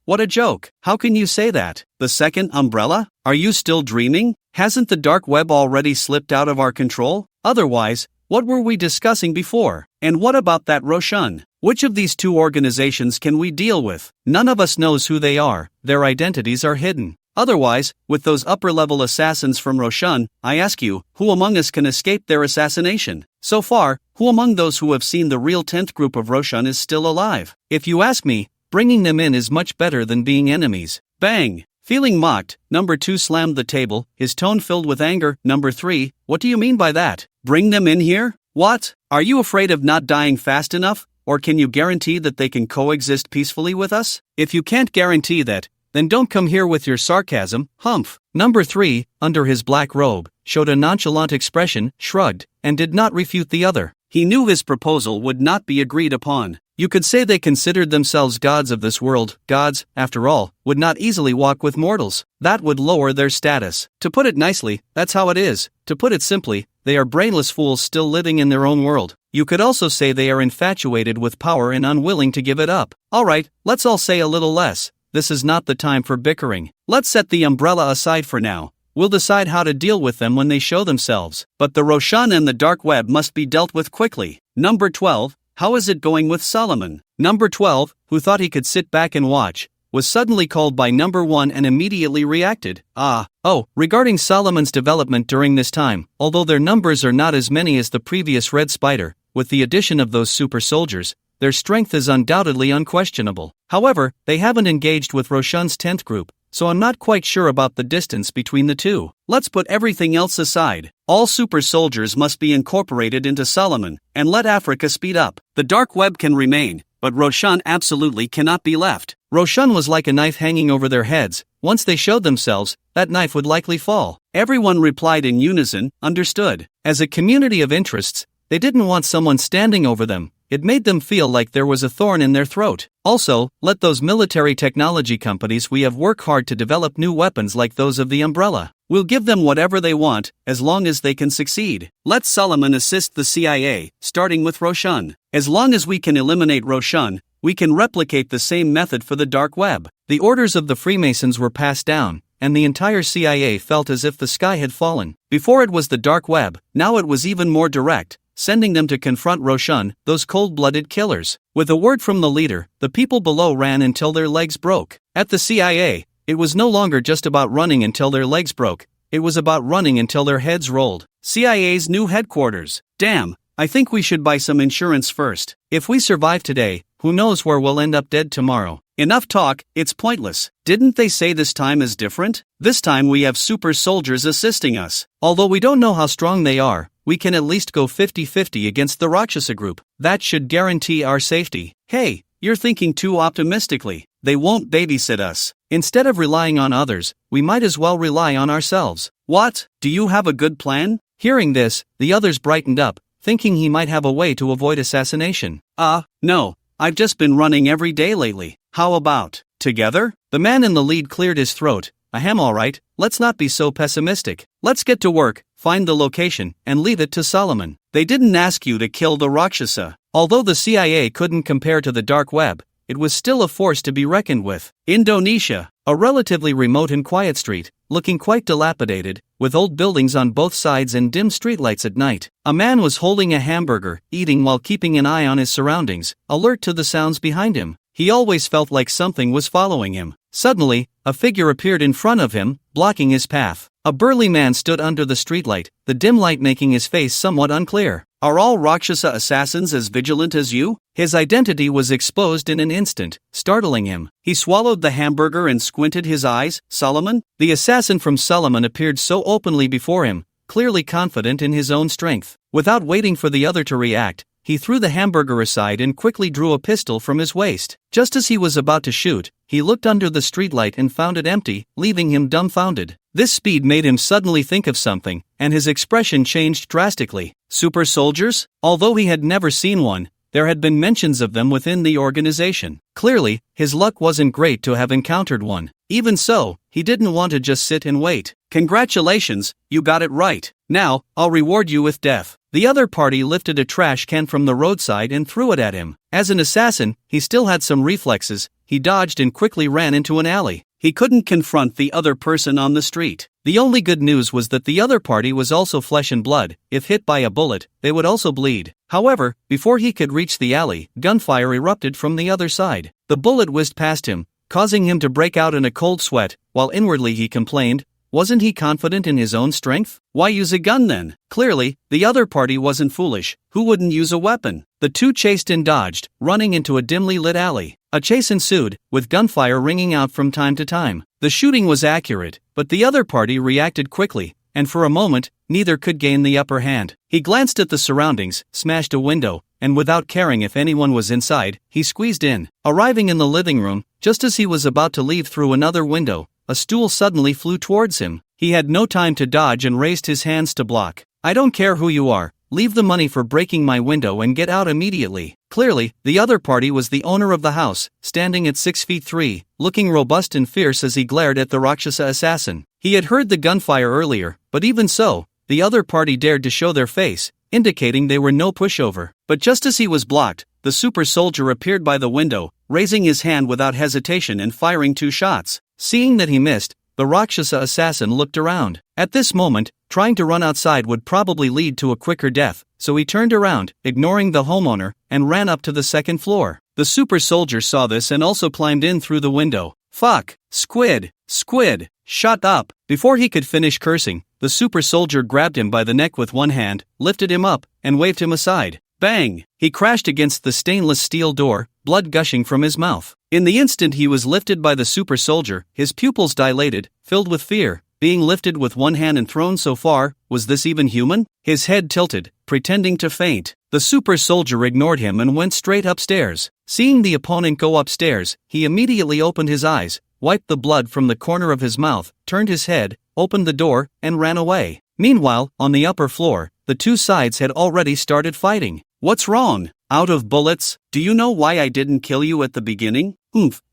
"What a joke. How can you say that? The second Umbrella? Are you still dreaming? Hasn't the dark web already slipped out of our control? Otherwise, what were we discussing before? And what about that Roshan? Which of these 2 organizations can we deal with? None of us knows who they are. Their identities are hidden. Otherwise, with those upper-level assassins from Roshan, I ask you, who among us can escape their assassination? So far, who among those who have seen the real 10th group of Roshan is still alive? If you ask me, bringing them in is much better than being enemies." Bang! Feeling mocked, number 2 slammed the table, his tone filled with anger. "Number 3, what do you mean by that? Bring them in here? What? Are you afraid of not dying fast enough? Or can you guarantee that they can coexist peacefully with us? If you can't guarantee that, then don't come here with your sarcasm, humph." Number 3, under his black robe, showed a nonchalant expression, shrugged, and did not refute the other. He knew his proposal would not be agreed upon. You could say they considered themselves gods of this world. Gods, after all, would not easily walk with mortals. That would lower their status. To put it nicely, that's how it is. To put it simply, they are brainless fools still living in their own world. You could also say they are infatuated with power and unwilling to give it up. Alright, let's all say a little less. This is not the time for bickering. Let's set the umbrella aside for now. We'll decide how to deal with them when they show themselves. But the Roshan and the dark web must be dealt with quickly. Number 12, how is it going with Solomon? Number 12, who thought he could sit back and watch, was suddenly called by number 1 and immediately reacted. Regarding Solomon's development during this time, although their numbers are not as many as the previous Red Spider, with the addition of those super soldiers, their strength is undoubtedly unquestionable. However, they haven't engaged with Roshan's 10th group, so I'm not quite sure about the distance between the two. Let's put everything else aside. All super soldiers must be incorporated into Solomon, and let Africa speed up. The dark web can remain, but Roshan absolutely cannot be left. Roshan was like a knife hanging over their heads. Once they showed themselves, that knife would likely fall. Everyone replied in unison, understood. As a community of interests, they didn't want someone standing over them. It made them feel like there was a thorn in their throat. Also, let those military technology companies we have work hard to develop new weapons like those of the Umbrella. We'll give them whatever they want, as long as they can succeed. Let Solomon assist the CIA, starting with Roshan. As long as we can eliminate Roshan, we can replicate the same method for the dark web. The orders of the Freemasons were passed down, and the entire CIA felt as if the sky had fallen. Before it was the dark web, now it was even more direct, sending them to confront Roshan, those cold-blooded killers. With a word from the leader, the people below ran until their legs broke. At the CIA, it was no longer just about running until their legs broke, it was about running until their heads rolled. CIA's new headquarters. Damn, I think we should buy some insurance first. If we survive today, who knows where we'll end up dead tomorrow. Enough talk, it's pointless. Didn't they say this time is different? This time we have super soldiers assisting us. Although we don't know how strong they are, we can at least go 50-50 against the Rakshasa group. That should guarantee our safety. Hey, you're thinking too optimistically. They won't babysit us. Instead of relying on others, we might as well rely on ourselves. What? Do you have a good plan? Hearing this, the others brightened up, thinking he might have a way to avoid assassination. No. I've just been running every day lately. How about together? The man in the lead cleared his throat. Alright, let's not be so pessimistic. Let's get to work, find the location, and leave it to Solomon. They didn't ask you to kill the Rakshasa. Although the CIA couldn't compare to the dark web, it was still a force to be reckoned with. Indonesia, a relatively remote and quiet street, looking quite dilapidated, with old buildings on both sides and dim streetlights at night. A man was holding a hamburger, eating while keeping an eye on his surroundings, alert to the sounds behind him. He always felt like something was following him. Suddenly, a figure appeared in front of him, blocking his path. A burly man stood under the streetlight, the dim light making his face somewhat unclear. Are all Rakshasa assassins as vigilant as you? His identity was exposed in an instant, startling him. He swallowed the hamburger and squinted his eyes. Solomon? The assassin from Solomon appeared so openly before him, clearly confident in his own strength. Without waiting for the other to react, he threw the hamburger aside and quickly drew a pistol from his waist. Just as he was about to shoot, he looked under the streetlight and found it empty, leaving him dumbfounded. This speed made him suddenly think of something, and his expression changed drastically. Super soldiers? Although he had never seen one, there had been mentions of them within the organization. Clearly, his luck wasn't great to have encountered one. Even so, he didn't want to just sit and wait. Congratulations, you got it right. Now, I'll reward you with death. The other party lifted a trash can from the roadside and threw it at him. As an assassin, he still had some reflexes. He dodged and quickly ran into an alley. He couldn't confront the other person on the street. The only good news was that the other party was also flesh and blood. If hit by a bullet, they would also bleed. However, before he could reach the alley, gunfire erupted from the other side. The bullet whizzed past him, causing him to break out in a cold sweat, while inwardly he complained, wasn't he confident in his own strength? Why use a gun then? Clearly, the other party wasn't foolish. Who wouldn't use a weapon? The two chased and dodged, running into a dimly lit alley. A chase ensued, with gunfire ringing out from time to time. The shooting was accurate, but the other party reacted quickly, and for a moment, neither could gain the upper hand. He glanced at the surroundings, smashed a window, and without caring if anyone was inside, he squeezed in. Arriving in the living room, just as he was about to leave through another window, a stool suddenly flew towards him. He had no time to dodge and raised his hands to block. I don't care who you are. Leave the money for breaking my window and get out immediately. Clearly, the other party was the owner of the house, standing at 6'3", looking robust and fierce as he glared at the Rakshasa assassin. He had heard the gunfire earlier, but even so, the other party dared to show their face. indicating they were no pushover. But just as he was blocked, the super soldier appeared by the window, raising his hand without hesitation and firing 2 shots. Seeing that he missed, the Rakshasa assassin looked around. At this moment, trying to run outside would probably lead to a quicker death, so he turned around, ignoring the homeowner, and ran up to the 2nd floor. The super soldier saw this and also climbed in through the window. Fuck! Squid! Squid! Shut up! Before he could finish cursing, the super soldier grabbed him by the neck with one hand, lifted him up, and waved him aside. Bang! He crashed against the stainless steel door, blood gushing from his mouth. In the instant he was lifted by the super soldier, his pupils dilated, filled with fear. Being lifted with one hand and thrown so far, was this even human? His head tilted, pretending to faint. The super soldier ignored him and went straight upstairs. Seeing the opponent go upstairs, he immediately opened his eyes, wiped the blood from the corner of his mouth, turned his head, opened the door, and ran away. Meanwhile, on the upper floor, the 2 sides had already started fighting. What's wrong? Out of bullets? Do you know why I didn't kill you at the beginning?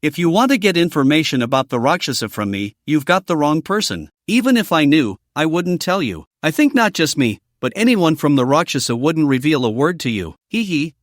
If you want to get information about the Rakshasa from me, you've got the wrong person. Even if I knew, I wouldn't tell you. I think not just me, but anyone from the Rakshasa wouldn't reveal a word to you.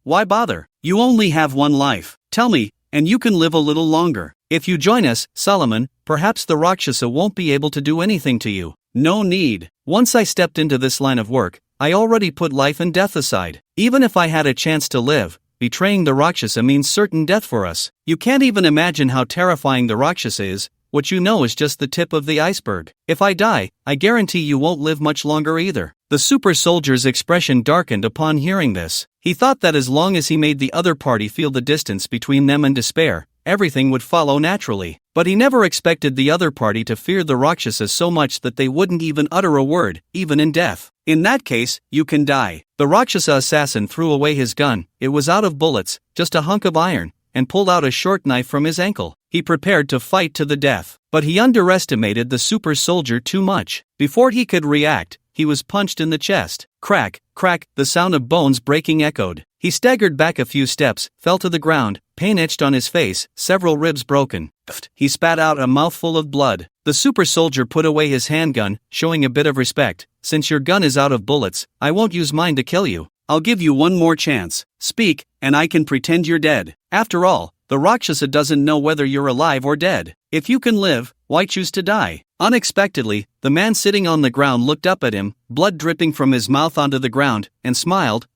Why bother? You only have one life. Tell me, and you can live a little longer. If you join us, Solomon, perhaps the Rakshasa won't be able to do anything to you. No need. Once I stepped into this line of work, I already put life and death aside. Even if I had a chance to live, betraying the Rakshasa means certain death for us. You can't even imagine how terrifying the Rakshasa is. What you know is just the tip of the iceberg. If I die, I guarantee you won't live much longer either. The super soldier's expression darkened upon hearing this. He thought that as long as he made the other party feel the distance between them and despair, everything would follow naturally. But he never expected the other party to fear the Rakshasa so much that they wouldn't even utter a word, even in death. In that case, you can die. The Rakshasa assassin threw away his gun. It was out of bullets, just a hunk of iron, and pulled out a short knife from his ankle. He prepared to fight to the death. But he underestimated the super soldier too much. Before he could react, he was punched in the chest. Crack, crack, the sound of bones breaking echoed. He staggered back a few steps, fell to the ground, pain etched on his face, several ribs broken. He spat out a mouthful of blood. The super soldier put away his handgun, showing a bit of respect. Since your gun is out of bullets, I won't use mine to kill you. I'll give you one more chance. Speak, and I can pretend you're dead. After all, the Rakshasa doesn't know whether you're alive or dead. If you can live, why choose to die? Unexpectedly, the man sitting on the ground looked up at him, blood dripping from his mouth onto the ground, and smiled.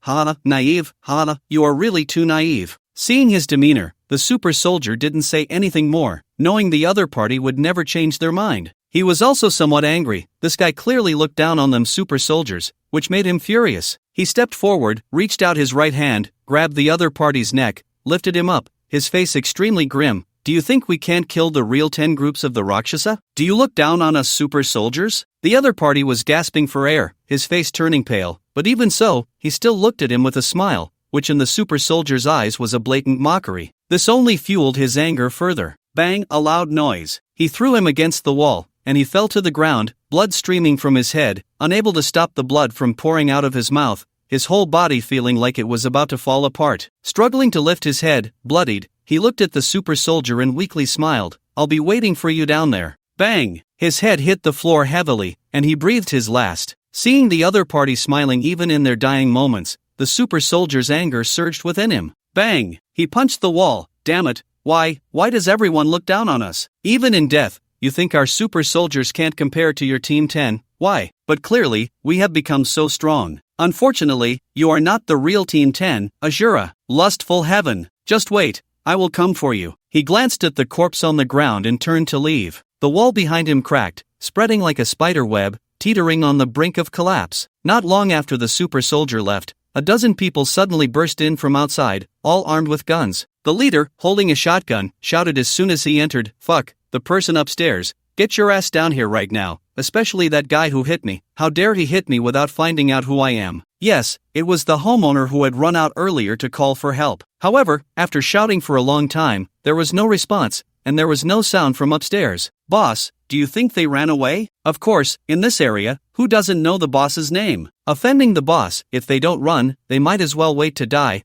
Naive, you are really too naive. Seeing his demeanor, the super soldier didn't say anything more, knowing the other party would never change their mind. He was also somewhat angry. This guy clearly looked down on them super soldiers, which made him furious. He stepped forward, reached out his right hand, grabbed the other party's neck, lifted him up, his face extremely grim. Do you think we can't kill the real 10 groups of the Rakshasa? Do you look down on us super soldiers? The other party was gasping for air, his face turning pale, but even so, he still looked at him with a smile, which in the super soldier's eyes was a blatant mockery. This only fueled his anger further. Bang, a loud noise. He threw him against the wall, and he fell to the ground, blood streaming from his head, unable to stop the blood from pouring out of his mouth, his whole body feeling like it was about to fall apart. Struggling to lift his head, bloodied, he looked at the super soldier and weakly smiled. I'll be waiting for you down there. Bang! His head hit the floor heavily, and he breathed his last. Seeing the other party smiling even in their dying moments, the super soldier's anger surged within him. Bang! He punched the wall. Damn it, why does everyone look down on us? Even in death, you think our super soldiers can't compare to your Team 10? Why? But clearly, we have become so strong. Unfortunately, you are not the real Team 10, Azura. Lustful heaven. Just wait, I will come for you. He glanced at the corpse on the ground and turned to leave. The wall behind him cracked, spreading like a spider web, teetering on the brink of collapse. Not long after the super soldier left, a dozen people suddenly burst in from outside, all armed with guns. The leader, holding a shotgun, shouted as soon as he entered, "Fuck, the person upstairs, get your ass down here right now, especially that guy who hit me. How dare he hit me without finding out who I am?" Yes, it was the homeowner who had run out earlier to call for help. However, after shouting for a long time, there was no response, and there was no sound from upstairs. Boss, do you think they ran away? Of course, in this area, who doesn't know the boss's name? Offending the boss, if they don't run, they might as well wait to die.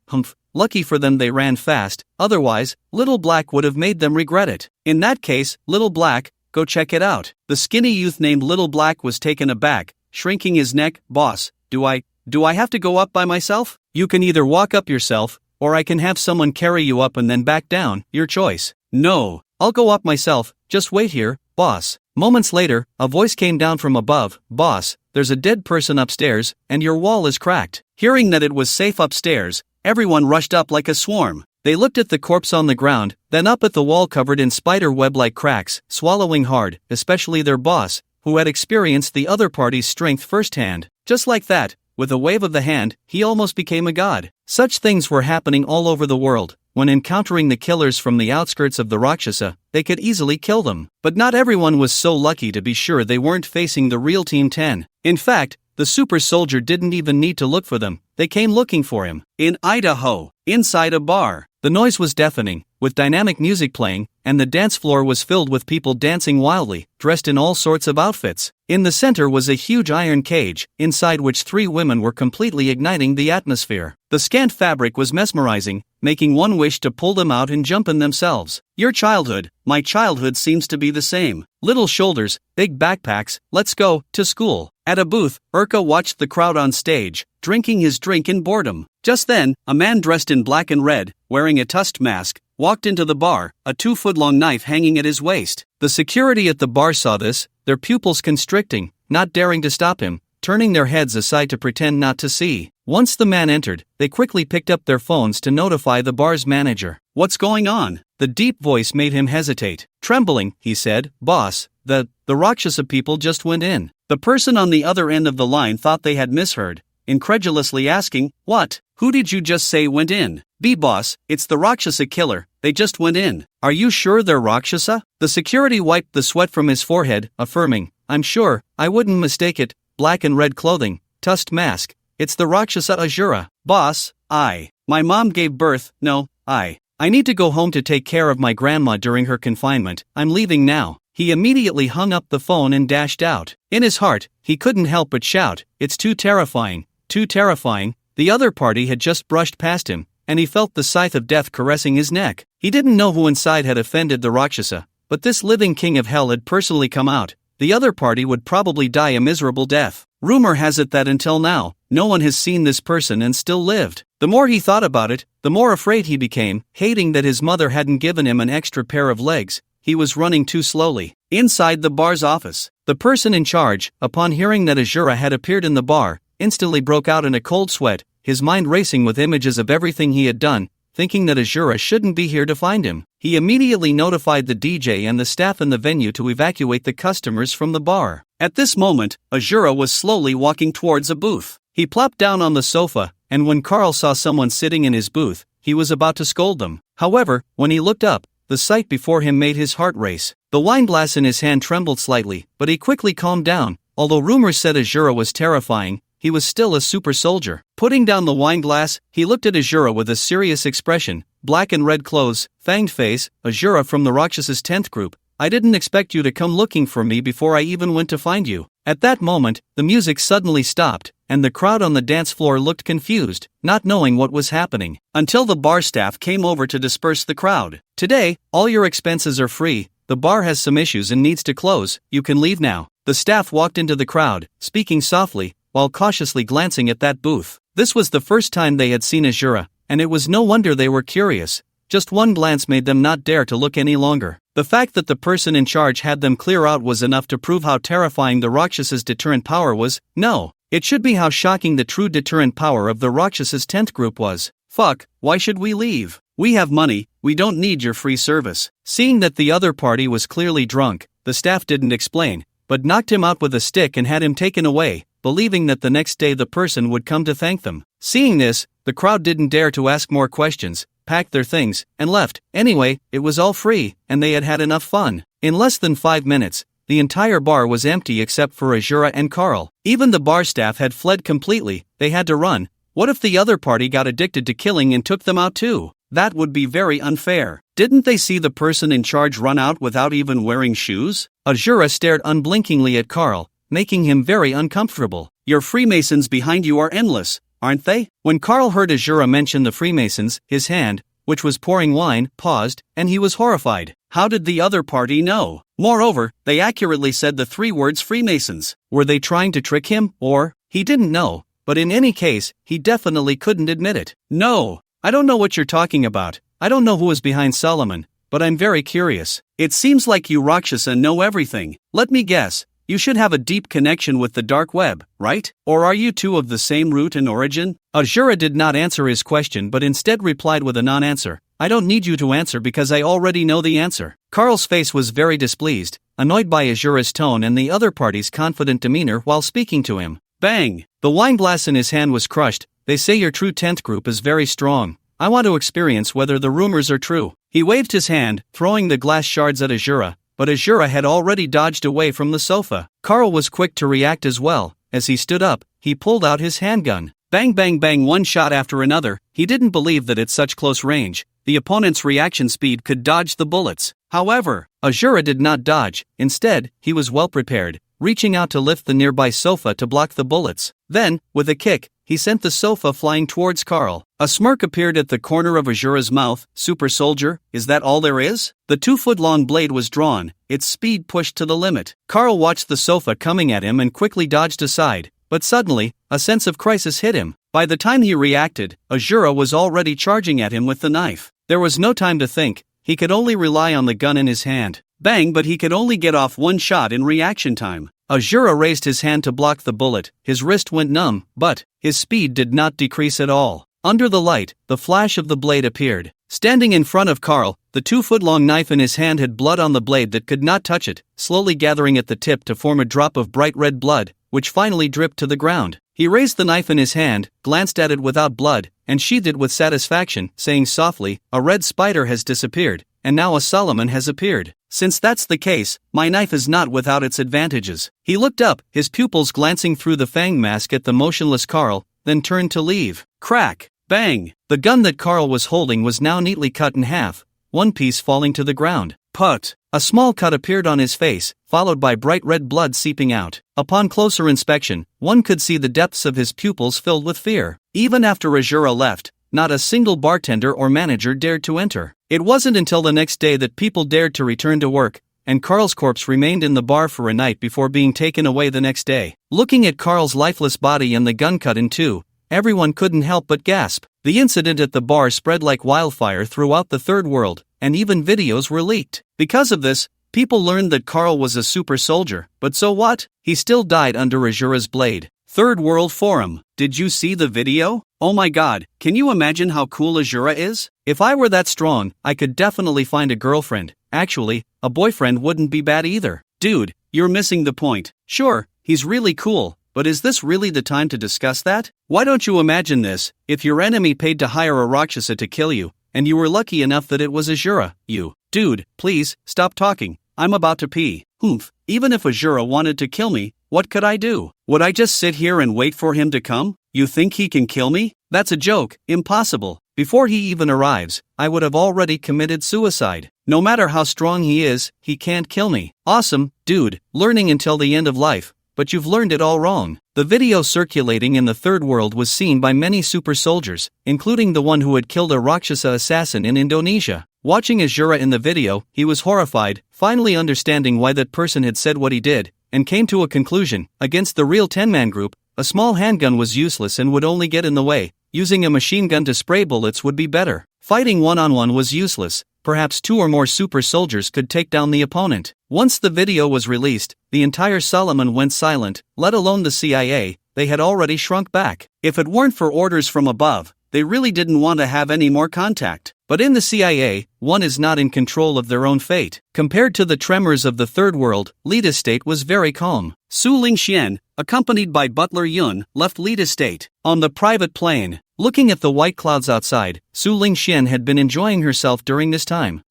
Lucky for them they ran fast, otherwise, Little Black would have made them regret it. In that case, Little Black, go check it out. The skinny youth named Little Black was taken aback, shrinking his neck. Boss, do Do I have to go up by myself? You can either walk up yourself, or I can have someone carry you up and then back down, your choice. No, I'll go up myself, just wait here, boss. Moments later, a voice came down from above. Boss, there's a dead person upstairs, and your wall is cracked. Hearing that it was safe upstairs, everyone rushed up like a swarm. They looked at the corpse on the ground, then up at the wall covered in spider web-like cracks, swallowing hard, especially their boss, who had experienced the other party's strength firsthand. Just like that, with a wave of the hand, he almost became a god. Such things were happening all over the world. When encountering the killers from the outskirts of the Rakshasa, they could easily kill them. But not everyone was so lucky to be sure they weren't facing the real Team 10. In fact, the super soldier didn't even need to look for them, they came looking for him. In Idaho, inside a bar. The noise was deafening, with dynamic music playing, and the dance floor was filled with people dancing wildly, dressed in all sorts of outfits. In the center was a huge iron cage, inside which 3 women were completely igniting the atmosphere. The scant fabric was mesmerizing, making one wish to pull them out and jump in themselves. Your childhood, my childhood seems to be the same. Little shoulders, big backpacks, let's go to school. At a booth, Urka watched the crowd on stage, drinking his drink in boredom. Just then, a man dressed in black and red, wearing a tusked mask, walked into the bar, a 2-foot-long knife hanging at his waist. The security at the bar saw this, their pupils constricting, not daring to stop him, turning their heads aside to pretend not to see. Once the man entered, they quickly picked up their phones to notify the bar's manager. What's going on? The deep voice made him hesitate. Trembling, he said, Boss, the Rakshasa people just went in. The person on the other end of the line thought they had misheard, incredulously asking, What? Who did you just say went in? Boss, it's the Rakshasa killer, they just went in. Are you sure they're Rakshasa? The security wiped the sweat from his forehead, affirming, I'm sure, I wouldn't mistake it, black and red clothing, tusked mask, it's the Rakshasa Asura. Boss, my mom gave birth, no, I need to go home to take care of my grandma during her confinement, I'm leaving now. He immediately hung up the phone and dashed out. In his heart, he couldn't help but shout, it's too terrifying, too terrifying. The other party had just brushed past him, and he felt the scythe of death caressing his neck. He didn't know who inside had offended the Rakshasa, but this living king of hell had personally come out. The other party would probably die a miserable death. Rumor has it that until now, no one has seen this person and still lived. The more he thought about it, the more afraid he became, hating that his mother hadn't given him an extra pair of legs. He was running too slowly. Inside the bar's office, the person in charge, upon hearing that Asura had appeared in the bar, instantly broke out in a cold sweat, his mind racing with images of everything he had done, thinking that Asura shouldn't be here to find him. He immediately notified the DJ and the staff in the venue to evacuate the customers from the bar. At this moment, Asura was slowly walking towards a booth. He plopped down on the sofa, and when Carl saw someone sitting in his booth, he was about to scold them. However, when he looked up, the sight before him made his heart race. The wine glass in his hand trembled slightly, but he quickly calmed down. Although rumors said Asura was terrifying, he was still a super soldier. Putting down the wine glass, he looked at Asura with a serious expression, black and red clothes, fanged face. Asura from the Rakshas's 10th group, I didn't expect you to come looking for me before I even went to find you. At that moment, the music suddenly stopped, and the crowd on the dance floor looked confused, not knowing what was happening, until the bar staff came over to disperse the crowd. Today, all your expenses are free, the bar has some issues and needs to close, you can leave now. The staff walked into the crowd, speaking softly, while cautiously glancing at that booth. This was the first time they had seen Asura, and it was no wonder they were curious. Just one glance made them not dare to look any longer. The fact that the person in charge had them clear out was enough to prove how terrifying the Rakshas's deterrent power was. No, it should be how shocking the true deterrent power of the Rakshas's 10th group was. Fuck, why should we leave? We have money, we don't need your free service. Seeing that the other party was clearly drunk, the staff didn't explain, but knocked him out with a stick and had him taken away, believing that the next day the person would come to thank them. Seeing this, the crowd didn't dare to ask more questions, packed their things, and left. Anyway, it was all free, and they had had enough fun. In less than 5 minutes, the entire bar was empty except for Asura and Carl. Even the bar staff had fled completely, they had to run. What if the other party got addicted to killing and took them out too? That would be very unfair. Didn't they see the person in charge run out without even wearing shoes? Asura stared unblinkingly at Carl, making him very uncomfortable. Your Freemasons behind you are endless, aren't they? When Carl heard Asura mention the Freemasons, his hand, which was pouring wine, paused, and he was horrified. How did the other party know? Moreover, they accurately said the 3 words Freemasons. Were they trying to trick him, or? He didn't know, but in any case, he definitely couldn't admit it. No, I don't know what you're talking about. I don't know who is behind Solomon, but I'm very curious. It seems like you Rakshasa know everything. Let me guess. You should have a deep connection with the dark web, right? Or are you two of the same root and origin? Ajura did not answer his question but instead replied with a non-answer. I don't need you to answer because I already know the answer. Carl's face was very displeased, annoyed by Ajura's tone and the other party's confident demeanor while speaking to him. Bang! The wine glass in his hand was crushed. They say your true 10th group is very strong. I want to experience whether the rumors are true. He waved his hand, throwing the glass shards at Ajura, but Ajura had already dodged away from the sofa. Carl was quick to react as well. As he stood up, he pulled out his handgun. Bang bang bang, one shot after another. He didn't believe that at such close range, the opponent's reaction speed could dodge the bullets. However, Ajura did not dodge. Instead, he was well prepared, reaching out to lift the nearby sofa to block the bullets. Then, with a kick, he sent the sofa flying towards Carl. A smirk appeared at the corner of Ajura's mouth. Super soldier, is that all there is? The 2-foot-long blade was drawn, its speed pushed to the limit. Carl watched the sofa coming at him and quickly dodged aside, but suddenly, a sense of crisis hit him. By the time he reacted, Ajura was already charging at him with the knife. There was no time to think, he could only rely on the gun in his hand. Bang, but he could only get off one shot in reaction time. Ajura raised his hand to block the bullet, his wrist went numb, but his speed did not decrease at all. Under the light, the flash of the blade appeared. Standing in front of Carl, the 2-foot-long knife in his hand had blood on the blade that could not touch it, slowly gathering at the tip to form a drop of bright red blood, which finally dripped to the ground. He raised the knife in his hand, glanced at it without blood, and sheathed it with satisfaction, saying softly, "A red spider has disappeared, and now a Solomon has appeared. Since that's the case, my knife is not without its advantages." He looked up, his pupils glancing through the fang mask at the motionless Carl, then turned to leave. Crack! Bang! The gun that Carl was holding was now neatly cut in half, one piece falling to the ground. Put! A small cut appeared on his face, followed by bright red blood seeping out. Upon closer inspection, one could see the depths of his pupils filled with fear. Even after Ajura left, not a single bartender or manager dared to enter. It wasn't until the next day that people dared to return to work, and Carl's corpse remained in the bar for a night before being taken away the next day. Looking at Carl's lifeless body and the gun cut in two, everyone couldn't help but gasp. The incident at the bar spread like wildfire throughout the third world, and even videos were leaked. Because of this, people learned that Carl was a super soldier, but so what? He still died under Ajura's blade. Third World Forum. Did you see the video? Oh my god, can you imagine how cool Ajura is? If I were that strong, I could definitely find a girlfriend. Actually, a boyfriend wouldn't be bad either. Dude, you're missing the point. Sure, he's really cool, but is this really the time to discuss that? Why don't you imagine this, if your enemy paid to hire a Rakshasa to kill you, and you were lucky enough that it was Ajura, you. Dude, please, stop talking. I'm about to pee. Humph, even if Ajura wanted to kill me, what could I do? Would I just sit here and wait for him to come? You think he can kill me? That's a joke, impossible. Before he even arrives, I would have already committed suicide. No matter how strong he is, he can't kill me. Awesome, dude, learning until the end of life, but you've learned it all wrong. The video circulating in the third world was seen by many super soldiers, including the one who had killed a Rakshasa assassin in Indonesia. Watching Ajura in the video, he was horrified, finally understanding why that person had said what he did, and came to a conclusion. Against the real 10-man group, a small handgun was useless and would only get in the way. Using a machine gun to spray bullets would be better. Fighting one-on-one was useless. Perhaps 2 or more super soldiers could take down the opponent. Once the video was released, the entire Solomon went silent, let alone the CIA. They had already shrunk back. If it weren't for orders from above, they really didn't want to have any more contact. But in the CIA, one is not in control of their own fate. Compared to the tremors of the third world, Lita's state was very calm. Su Lingxian, accompanied by butler Yun, left Lita's state. On the private plane, looking at the white clouds outside, Su Lingxian had been enjoying herself during this time.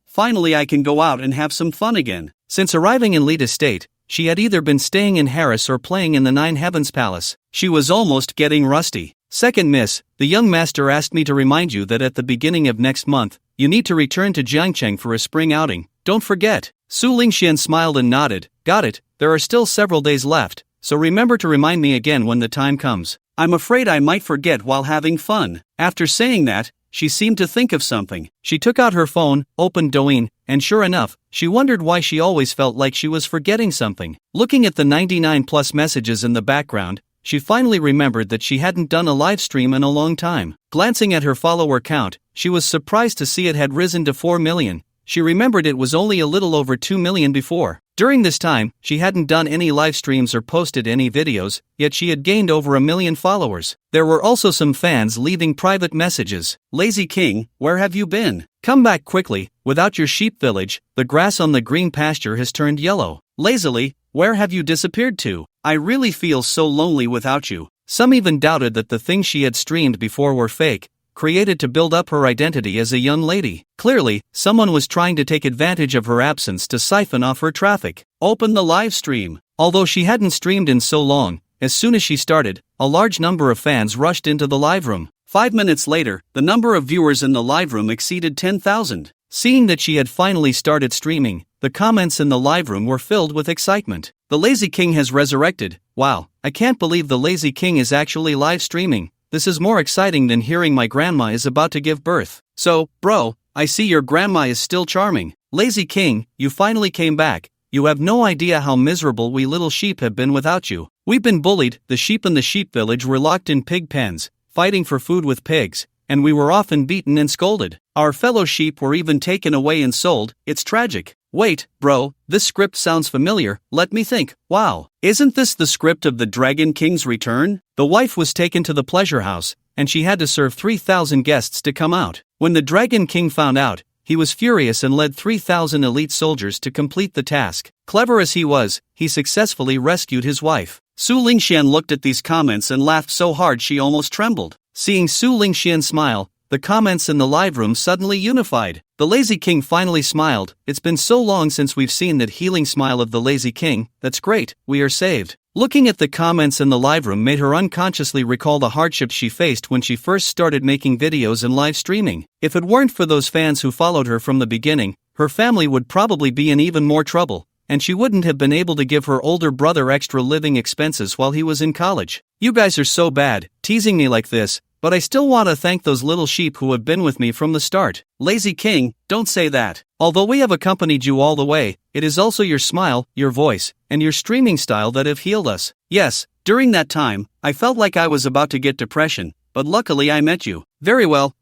Finally I can go out and have some fun again. Since arriving in Lita's state, she had either been staying in Harris or playing in the Nine Heavens Palace. She was almost getting rusty. Second miss, the young master asked me to remind you that at the beginning of next month, you need to return to Jiangcheng for a spring outing. Don't forget. Su Lingxian smiled and nodded. Got it, there are still several days left, so remember to remind me again when the time comes. I'm afraid I might forget while having fun. After saying that, she seemed to think of something. She took out her phone, opened Douyin, and sure enough, she wondered why she always felt like she was forgetting something. Looking at the 99+ messages in the background, she finally remembered that she hadn't done a live stream in a long time. Glancing at her follower count, she was surprised to see it had risen to 4 million. She remembered it was only a little over 2 million before. During this time, she hadn't done any live streams or posted any videos, yet she had gained over 1 million followers. There were also some fans leaving private messages. Lazy King, where have you been? Come back quickly, without your sheep village, the grass on the green pasture has turned yellow. Lazily, where have you disappeared to? I really feel so lonely without you. Some even doubted that the things she had streamed before were fake, created to build up her identity as a young lady. Clearly, someone was trying to take advantage of her absence to siphon off her traffic. Open the live stream. Although she hadn't streamed in so long, as soon as she started, a large number of fans rushed into the live room. 5 minutes later, the number of viewers in the live room exceeded 10,000. Seeing that she had finally started streaming, the comments in the live room were filled with excitement. The Lazy King has resurrected. Wow, I can't believe the Lazy King is actually live streaming. This is more exciting than hearing my grandma is about to give birth. So, bro, I see your grandma is still charming. Lazy King, you finally came back. You have no idea how miserable we little sheep have been without you. We've been bullied, the sheep in the sheep village were locked in pig pens, fighting for food with pigs, and we were often beaten and scolded. Our fellow sheep were even taken away and sold. It's tragic. Wait, bro, this script sounds familiar. Let me think. Wow, isn't this the script of the Dragon King's Return? The wife was taken to the pleasure house, and she had to serve 3,000 guests to come out. When the Dragon King found out, he was furious and led 3,000 elite soldiers to complete the task. Clever as he was, he successfully rescued his wife. Su Lingxian looked at these comments and laughed so hard she almost trembled. Seeing Su Lingxian smile, the comments in the live room suddenly unified. The Lazy King finally smiled. It's been so long since we've seen that healing smile of the Lazy King. That's great, we are saved. Looking at the comments in the live room made her unconsciously recall the hardships she faced when she first started making videos and live streaming. If it weren't for those fans who followed her from the beginning, her family would probably be in even more trouble, and she wouldn't have been able to give her older brother extra living expenses while he was in college. You guys are so bad, teasing me like this, but I still want to thank those little sheep who have been with me from the start. Lazy King, don't say that. Although we have accompanied you all the way, it is also your smile, your voice, and your streaming style that have healed us. Yes, during that time, I felt like I was about to get depression, but luckily I met you. Very well,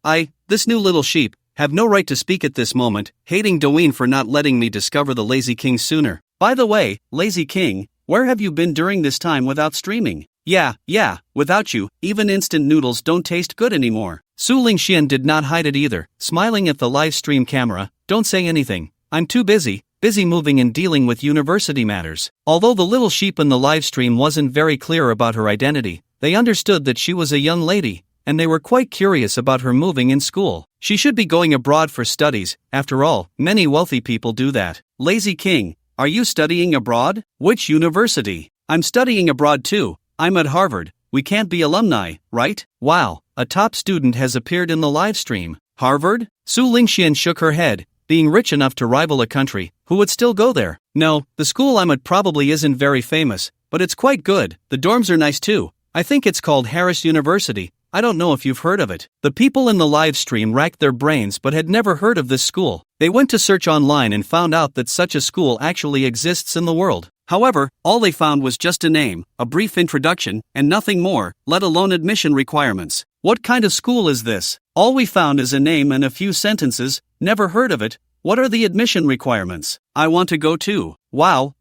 this new little sheep, have no right to speak at this moment, hating Doin for not letting me discover the Lazy King sooner. By the way, Lazy King, where have you been during this time without streaming? Yeah, without you, even instant noodles don't taste good anymore. Su Lingxian did not hide it either, smiling at the live stream camera. Don't say anything. I'm too busy moving and dealing with university matters. Although the little sheep in the live stream wasn't very clear about her identity, they understood that she was a young lady, and they were quite curious about her moving in school. She should be going abroad for studies. After all, many wealthy people do that. Lazy King, are you studying abroad? Which university? I'm studying abroad too. I'm at Harvard. We can't be alumni, right? Wow, a top student has appeared in the live stream. Harvard? Su Lingxian shook her head. Being rich enough to rival a country, who would still go there? No, the school I'm at probably isn't very famous, but it's quite good. The dorms are nice too. I think it's called Harris University. I don't know if you've heard of it. The people in the live stream racked their brains but had never heard of this school. They went to search online and found out that such a school actually exists in the world. However, all they found was just a name, a brief introduction, and nothing more, let alone admission requirements. What kind of school is this? All we found is a name and a few sentences. Never heard of it. What are the admission requirements? I want to go too. Wow,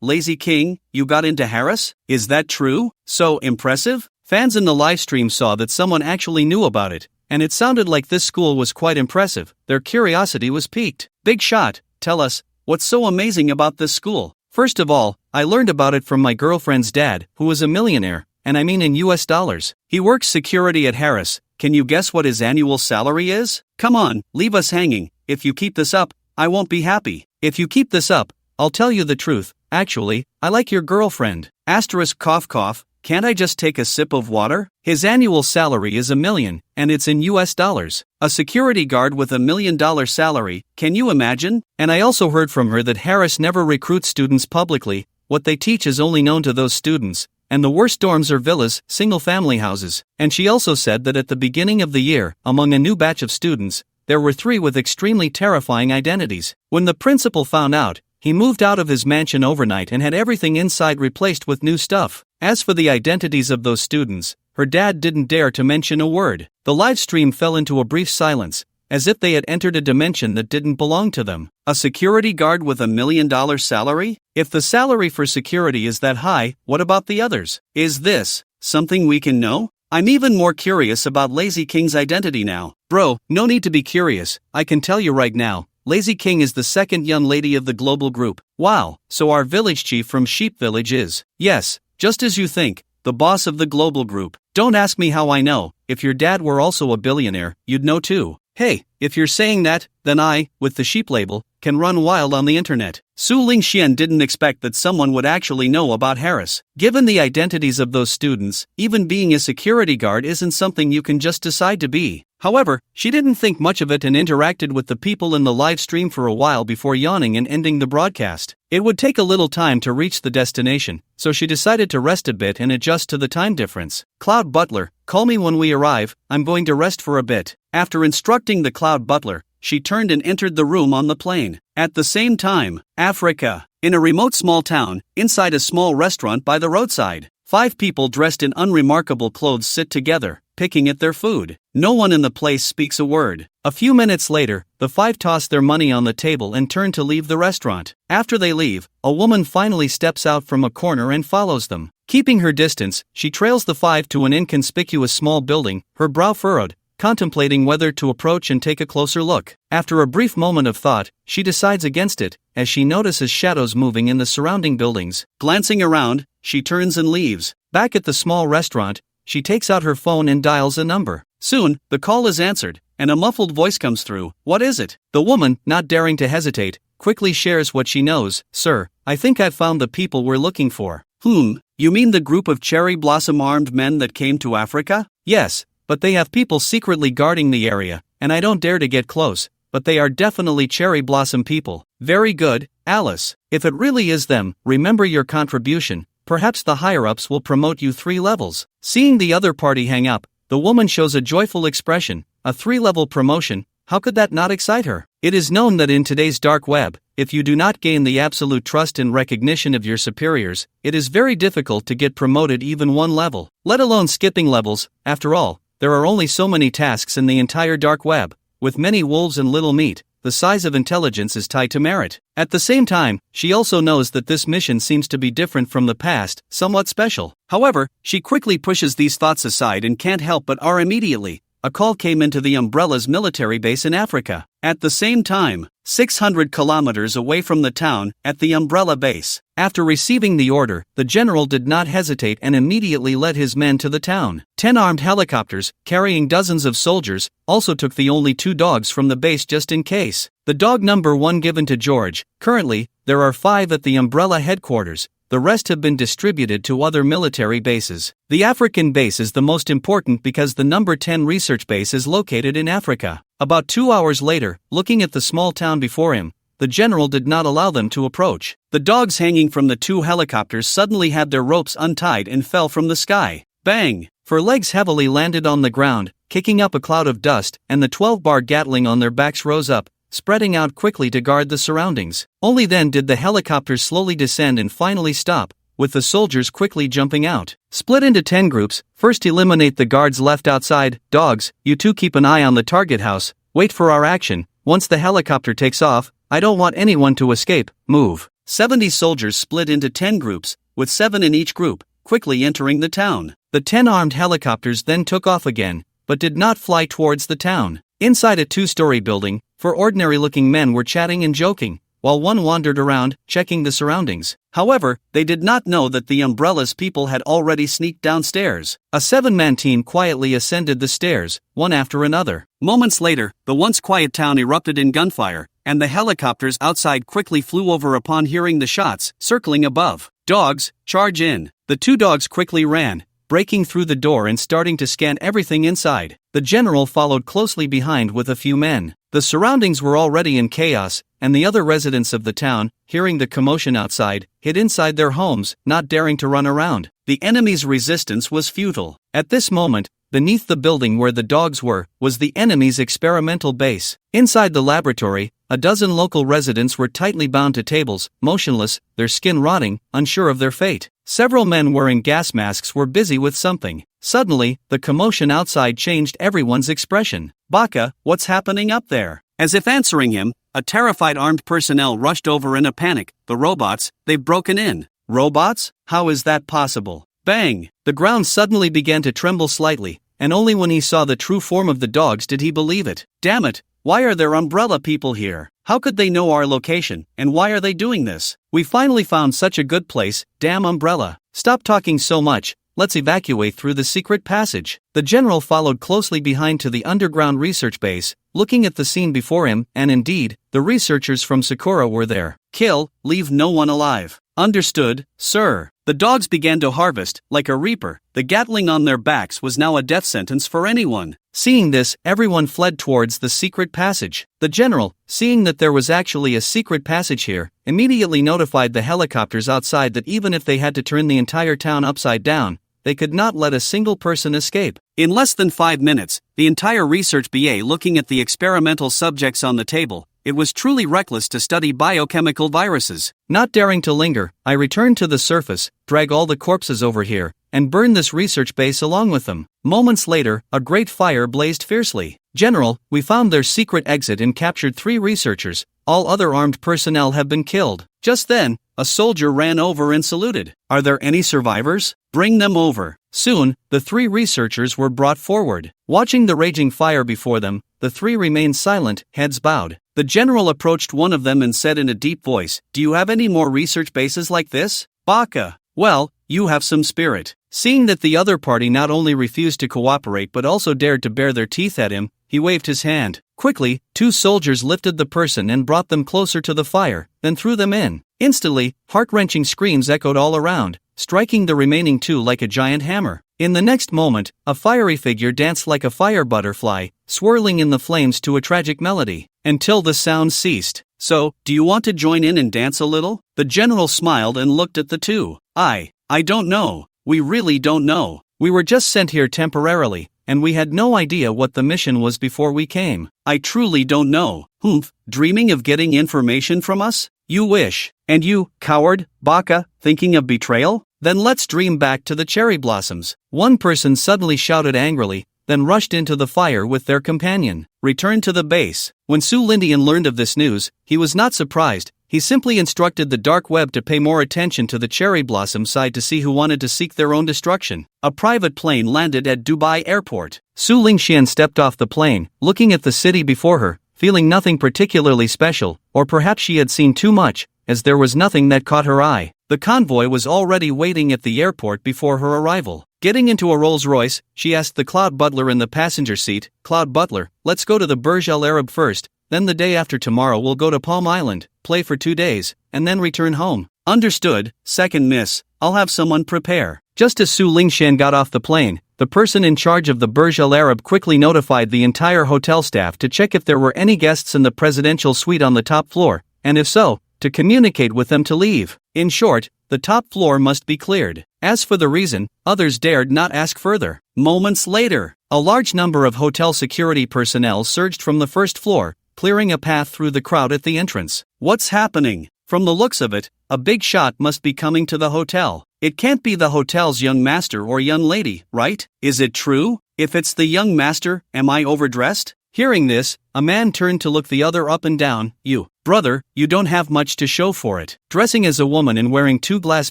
Lazy King, you got into Harris? Is that true? So impressive? Fans in the live stream saw that someone actually knew about it, and it sounded like this school was quite impressive. Their curiosity was piqued. Big shot, tell us, what's so amazing about this school? First of all, I learned about it from my girlfriend's dad, who is a millionaire, and I mean in US dollars. He works security at Harris. Can you guess what his annual salary is? Come on, leave us hanging. If you keep this up, I won't be happy. If you keep this up, I'll tell you the truth. Actually, I like your girlfriend. Asterisk cough cough. Can't I just take a sip of water? His annual salary is $1 million, and it's in US dollars. A security guard with $1 million salary, can you imagine? And I also heard from her that Harris never recruits students publicly. What they teach is only known to those students, and the worst dorms are villas, single-family houses. And she also said that at the beginning of the year, among a new batch of students, there were 3 with extremely terrifying identities. When the principal found out, he moved out of his mansion overnight and had everything inside replaced with new stuff. As for the identities of those students, her dad didn't dare to mention a word. The live stream fell into a brief silence, as if they had entered a dimension that didn't belong to them. A security guard with $1 million salary? If the salary for security is that high, what about the others? Is this something we can know? I'm even more curious about Lazy King's identity now. Bro, no need to be curious, I can tell you right now. Lazy King is the second young lady of the global group. Wow, so our village chief from Sheep Village is, yes, just as you think, the boss of the global group. Don't ask me how I know. If your dad were also a billionaire, you'd know too. Hey, if you're saying that, then I, with the sheep label, can run wild on the internet. Su Lingxian didn't expect that someone would actually know about Harris. Given the identities of those students, even being a security guard isn't something you can just decide to be. However, she didn't think much of it and interacted with the people in the live stream for a while before yawning and ending the broadcast. It would take a little time to reach the destination, so she decided to rest a bit and adjust to the time difference. Cloud Butler, call me when we arrive, I'm going to rest for a bit. After instructing the Cloud Butler, she turned and entered the room on the plane. At the same time, Africa. In a remote small town, inside a small restaurant by the roadside, 5 people dressed in unremarkable clothes sit together, picking at their food. No one in the place speaks a word. A few minutes later, the 5 toss their money on the table and turn to leave the restaurant. After they leave, a woman finally steps out from a corner and follows them. Keeping her distance, she trails the 5 to an inconspicuous small building, her brow furrowed, contemplating whether to approach and take a closer look. After a brief moment of thought, she decides against it, as she notices shadows moving in the surrounding buildings. Glancing around, she turns and leaves. Back at the small restaurant, she takes out her phone and dials a number. Soon, the call is answered, and a muffled voice comes through. What is it? The woman, not daring to hesitate, quickly shares what she knows. Sir, I think I've found the people we're looking for. You mean the group of cherry blossom armed men that came to Africa? Yes, but they have people secretly guarding the area, and I don't dare to get close, but they are definitely cherry blossom people. Very good, Alice. If it really is them, remember your contribution. Perhaps the higher-ups will promote you 3 levels. Seeing the other party hang up, the woman shows a joyful expression. A 3-level promotion, how could that not excite her? It is known that in today's dark web, if you do not gain the absolute trust and recognition of your superiors, it is very difficult to get promoted even 1 level, let alone skipping levels. After all, there are only so many tasks in the entire dark web. With many wolves and little meat, the size of intelligence is tied to merit. At the same time, she also knows that this mission seems to be different from the past, somewhat special. However, she quickly pushes these thoughts aside and can't help but immediately. A call came into the Umbrella's military base in Africa. At the same time, 600 kilometers away from the town, at the Umbrella base. After receiving the order, the general did not hesitate and immediately led his men to the town. 10 armed helicopters, carrying dozens of soldiers, also took the only 2 dogs from the base just in case. The dog number 1 given to George. Currently, there are 5 at the Umbrella headquarters. The rest have been distributed to other military bases. The African base is the most important because the number 10 research base is located in Africa. About 2 hours later, looking at the small town before him, the general did not allow them to approach. The dogs hanging from the 2 helicopters suddenly had their ropes untied and fell from the sky. Bang! 4 legs heavily landed on the ground, kicking up a cloud of dust, and the 12-bar Gatling on their backs rose up, spreading out quickly to guard the surroundings. Only then did the helicopters slowly descend and finally stop, with the soldiers quickly jumping out. Split into 10 groups, first eliminate the guards left outside. Dogs, you 2 keep an eye on the target house, wait for our action. Once the helicopter takes off, I don't want anyone to escape. Move. 70 soldiers split into 10 groups, with 7 in each group, quickly entering the town. The 10 armed helicopters then took off again, but did not fly towards the town. Inside a 2-story building, 4 ordinary-looking men were chatting and joking, while one wandered around, checking the surroundings. However, they did not know that the Umbrella's people had already sneaked downstairs. A 7-man team quietly ascended the stairs, one after another. Moments later, the once quiet town erupted in gunfire, and the helicopters outside quickly flew over upon hearing the shots, circling above. Dogs, charge in. The 2 dogs quickly ran, breaking through the door and starting to scan everything inside. The general followed closely behind with a few men. The surroundings were already in chaos, and the other residents of the town, hearing the commotion outside, hid inside their homes, not daring to run around. The enemy's resistance was futile. At this moment, beneath the building where the dogs were, was the enemy's experimental base. Inside the laboratory, a dozen local residents were tightly bound to tables, motionless, their skin rotting, unsure of their fate. Several men wearing gas masks were busy with something. Suddenly, the commotion outside changed everyone's expression. "Baka, what's happening up there?" As if answering him, a terrified armed personnel rushed over in a panic. "The robots, they've broken in." "Robots? How is that possible?" Bang! The ground suddenly began to tremble slightly, and only when he saw the true form of the dogs did he believe it. "Damn it! Why are there umbrella people here? How could they know our location, and why are they doing this? We finally found such a good place, damn umbrella. Stop talking so much, let's evacuate through the secret passage." The general followed closely behind to the underground research base, looking at the scene before him, and indeed, the researchers from Sakura were there. "Kill, leave no one alive." "Understood, sir." The dogs began to harvest, like a reaper. The Gatling on their backs was now a death sentence for anyone. Seeing this, everyone fled towards the secret passage. The general, seeing that there was actually a secret passage here, immediately notified the helicopters outside that even if they had to turn the entire town upside down, they could not let a single person escape. In less than 5 minutes, the entire research BA looking at the experimental subjects on the table. It was truly reckless to study biochemical viruses. Not daring to linger, I returned to the surface, drag all the corpses over here, and burn this research base along with them. Moments later, a great fire blazed fiercely. "General, we found their secret exit and captured 3 researchers. All other armed personnel have been killed." Just then, a soldier ran over and saluted. "Are there any survivors? Bring them over." Soon, the 3 researchers were brought forward. Watching the raging fire before them, the 3 remained silent, heads bowed. The general approached one of them and said in a deep voice, "Do you have any more research bases like this?" "Baka. Well, you have some spirit." Seeing that the other party not only refused to cooperate but also dared to bare their teeth at him, he waved his hand. Quickly, 2 soldiers lifted the person and brought them closer to the fire, then threw them in. Instantly, heart-wrenching screams echoed all around, striking the remaining 2 like a giant hammer. In the next moment, a fiery figure danced like a fire butterfly, swirling in the flames to a tragic melody, until the sound ceased. "So, do you want to join in and dance a little?" The general smiled and looked at the 2. I don't know. We really don't know. We were just sent here temporarily, and we had no idea what the mission was before we came." "I truly don't know." "Humph, dreaming of getting information from us? You wish. And you, coward, Baka, thinking of betrayal? Then let's dream back to the cherry blossoms." One person suddenly shouted angrily, then rushed into the fire with their companion. "Return to the base." When Su Lindian learned of this news, he was not surprised. He simply instructed the dark web to pay more attention to the cherry blossom side to see who wanted to seek their own destruction. A private plane landed at Dubai airport. Su Lingxian stepped off the plane, looking at the city before her, feeling nothing particularly special, or perhaps she had seen too much, as there was nothing that caught her eye. The convoy was already waiting at the airport before her arrival. Getting into a Rolls-Royce, she asked the Cloud Butler in the passenger seat, "Cloud Butler, let's go to the Burj Al Arab first, then the day after tomorrow we'll go to Palm Island, play for 2 days, and then return home." "Understood, second miss, I'll have someone prepare." Just as Su Lingshan got off the plane, the person in charge of the Burj Al Arab quickly notified the entire hotel staff to check if there were any guests in the presidential suite on the top floor, and if so, to communicate with them to leave. In short, the top floor must be cleared. As for the reason, others dared not ask further. Moments later, a large number of hotel security personnel surged from the first floor, clearing a path through the crowd at the entrance. "What's happening? From the looks of it, a big shot must be coming to the hotel. It can't be the hotel's young master or young lady, right? Is it true? If it's the young master, am I overdressed?" Hearing this, a man turned to look the other up and down. "You, brother, you don't have much to show for it. Dressing as a woman and wearing 2 glass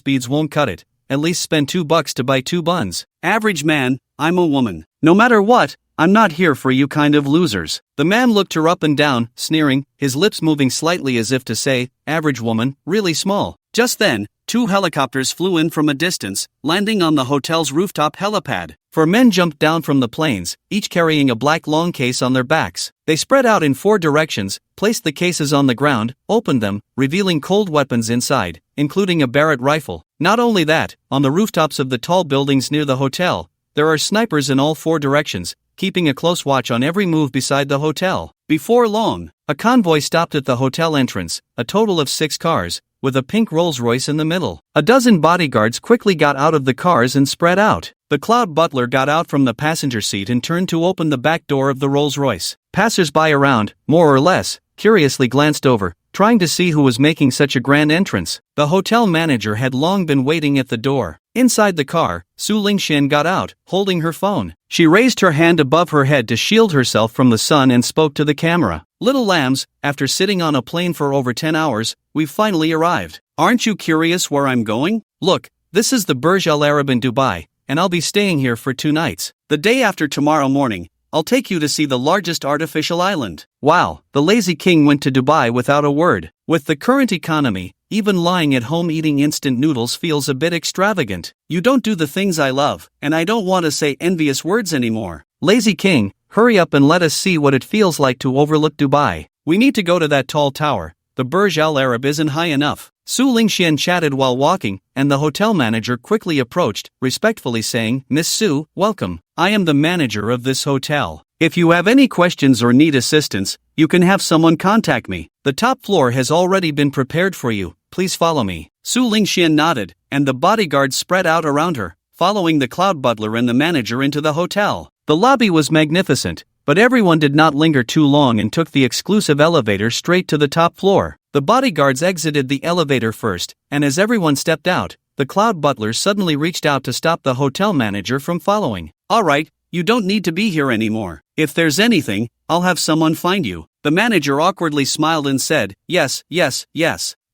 beads won't cut it. At least spend $2 to buy 2 buns." "Average man, I'm a woman. No matter what, I'm not here for you kind of losers." The man looked her up and down, sneering, his lips moving slightly as if to say, "Average woman, really small." Just then, 2 helicopters flew in from a distance, landing on the hotel's rooftop helipad. 4 men jumped down from the planes, each carrying a black long case on their backs. They spread out in 4 directions, placed the cases on the ground, opened them, revealing cold weapons inside, including a Barrett rifle. Not only that, on the rooftops of the tall buildings near the hotel, there are snipers in all 4 directions, keeping a close watch on every move beside the hotel. Before long, a convoy stopped at the hotel entrance, a total of 6 cars, with a pink Rolls-Royce in the middle. A dozen bodyguards quickly got out of the cars and spread out. The Cloud Butler got out from the passenger seat and turned to open the back door of the Rolls-Royce. Passers-by around, more or less, curiously glanced over, trying to see who was making such a grand entrance. The hotel manager had long been waiting at the door. Inside the car, Su Lingxian got out, holding her phone. She raised her hand above her head to shield herself from the sun and spoke to the camera. Little lambs, after sitting on a plane for over 10 hours, we've finally arrived. Aren't you curious where I'm going? Look, this is the Burj Al Arab in Dubai, and I'll be staying here for 2 nights. The day after tomorrow morning, I'll take you to see the largest artificial island. Wow, the lazy king went to Dubai without a word. With the current economy, even lying at home eating instant noodles feels a bit extravagant. You don't do the things I love, and I don't want to say envious words anymore. Lazy king, hurry up and let us see what it feels like to overlook Dubai. We need to go to that tall tower. The Burj Al Arab isn't high enough. Su Lingxian chatted while walking, and the hotel manager quickly approached, respectfully saying, Miss Su, welcome. I am the manager of this hotel. If you have any questions or need assistance, you can have someone contact me. The top floor has already been prepared for you. Please follow me. Su Lingxian nodded, and the bodyguards spread out around her, following the cloud butler and the manager into the hotel. The lobby was magnificent, but everyone did not linger too long and took the exclusive elevator straight to the top floor. The bodyguards exited the elevator first, and as everyone stepped out, the cloud butler suddenly reached out to stop the hotel manager from following. Alright, you don't need to be here anymore. If there's anything, I'll have someone find you. The manager awkwardly smiled and said, Yes.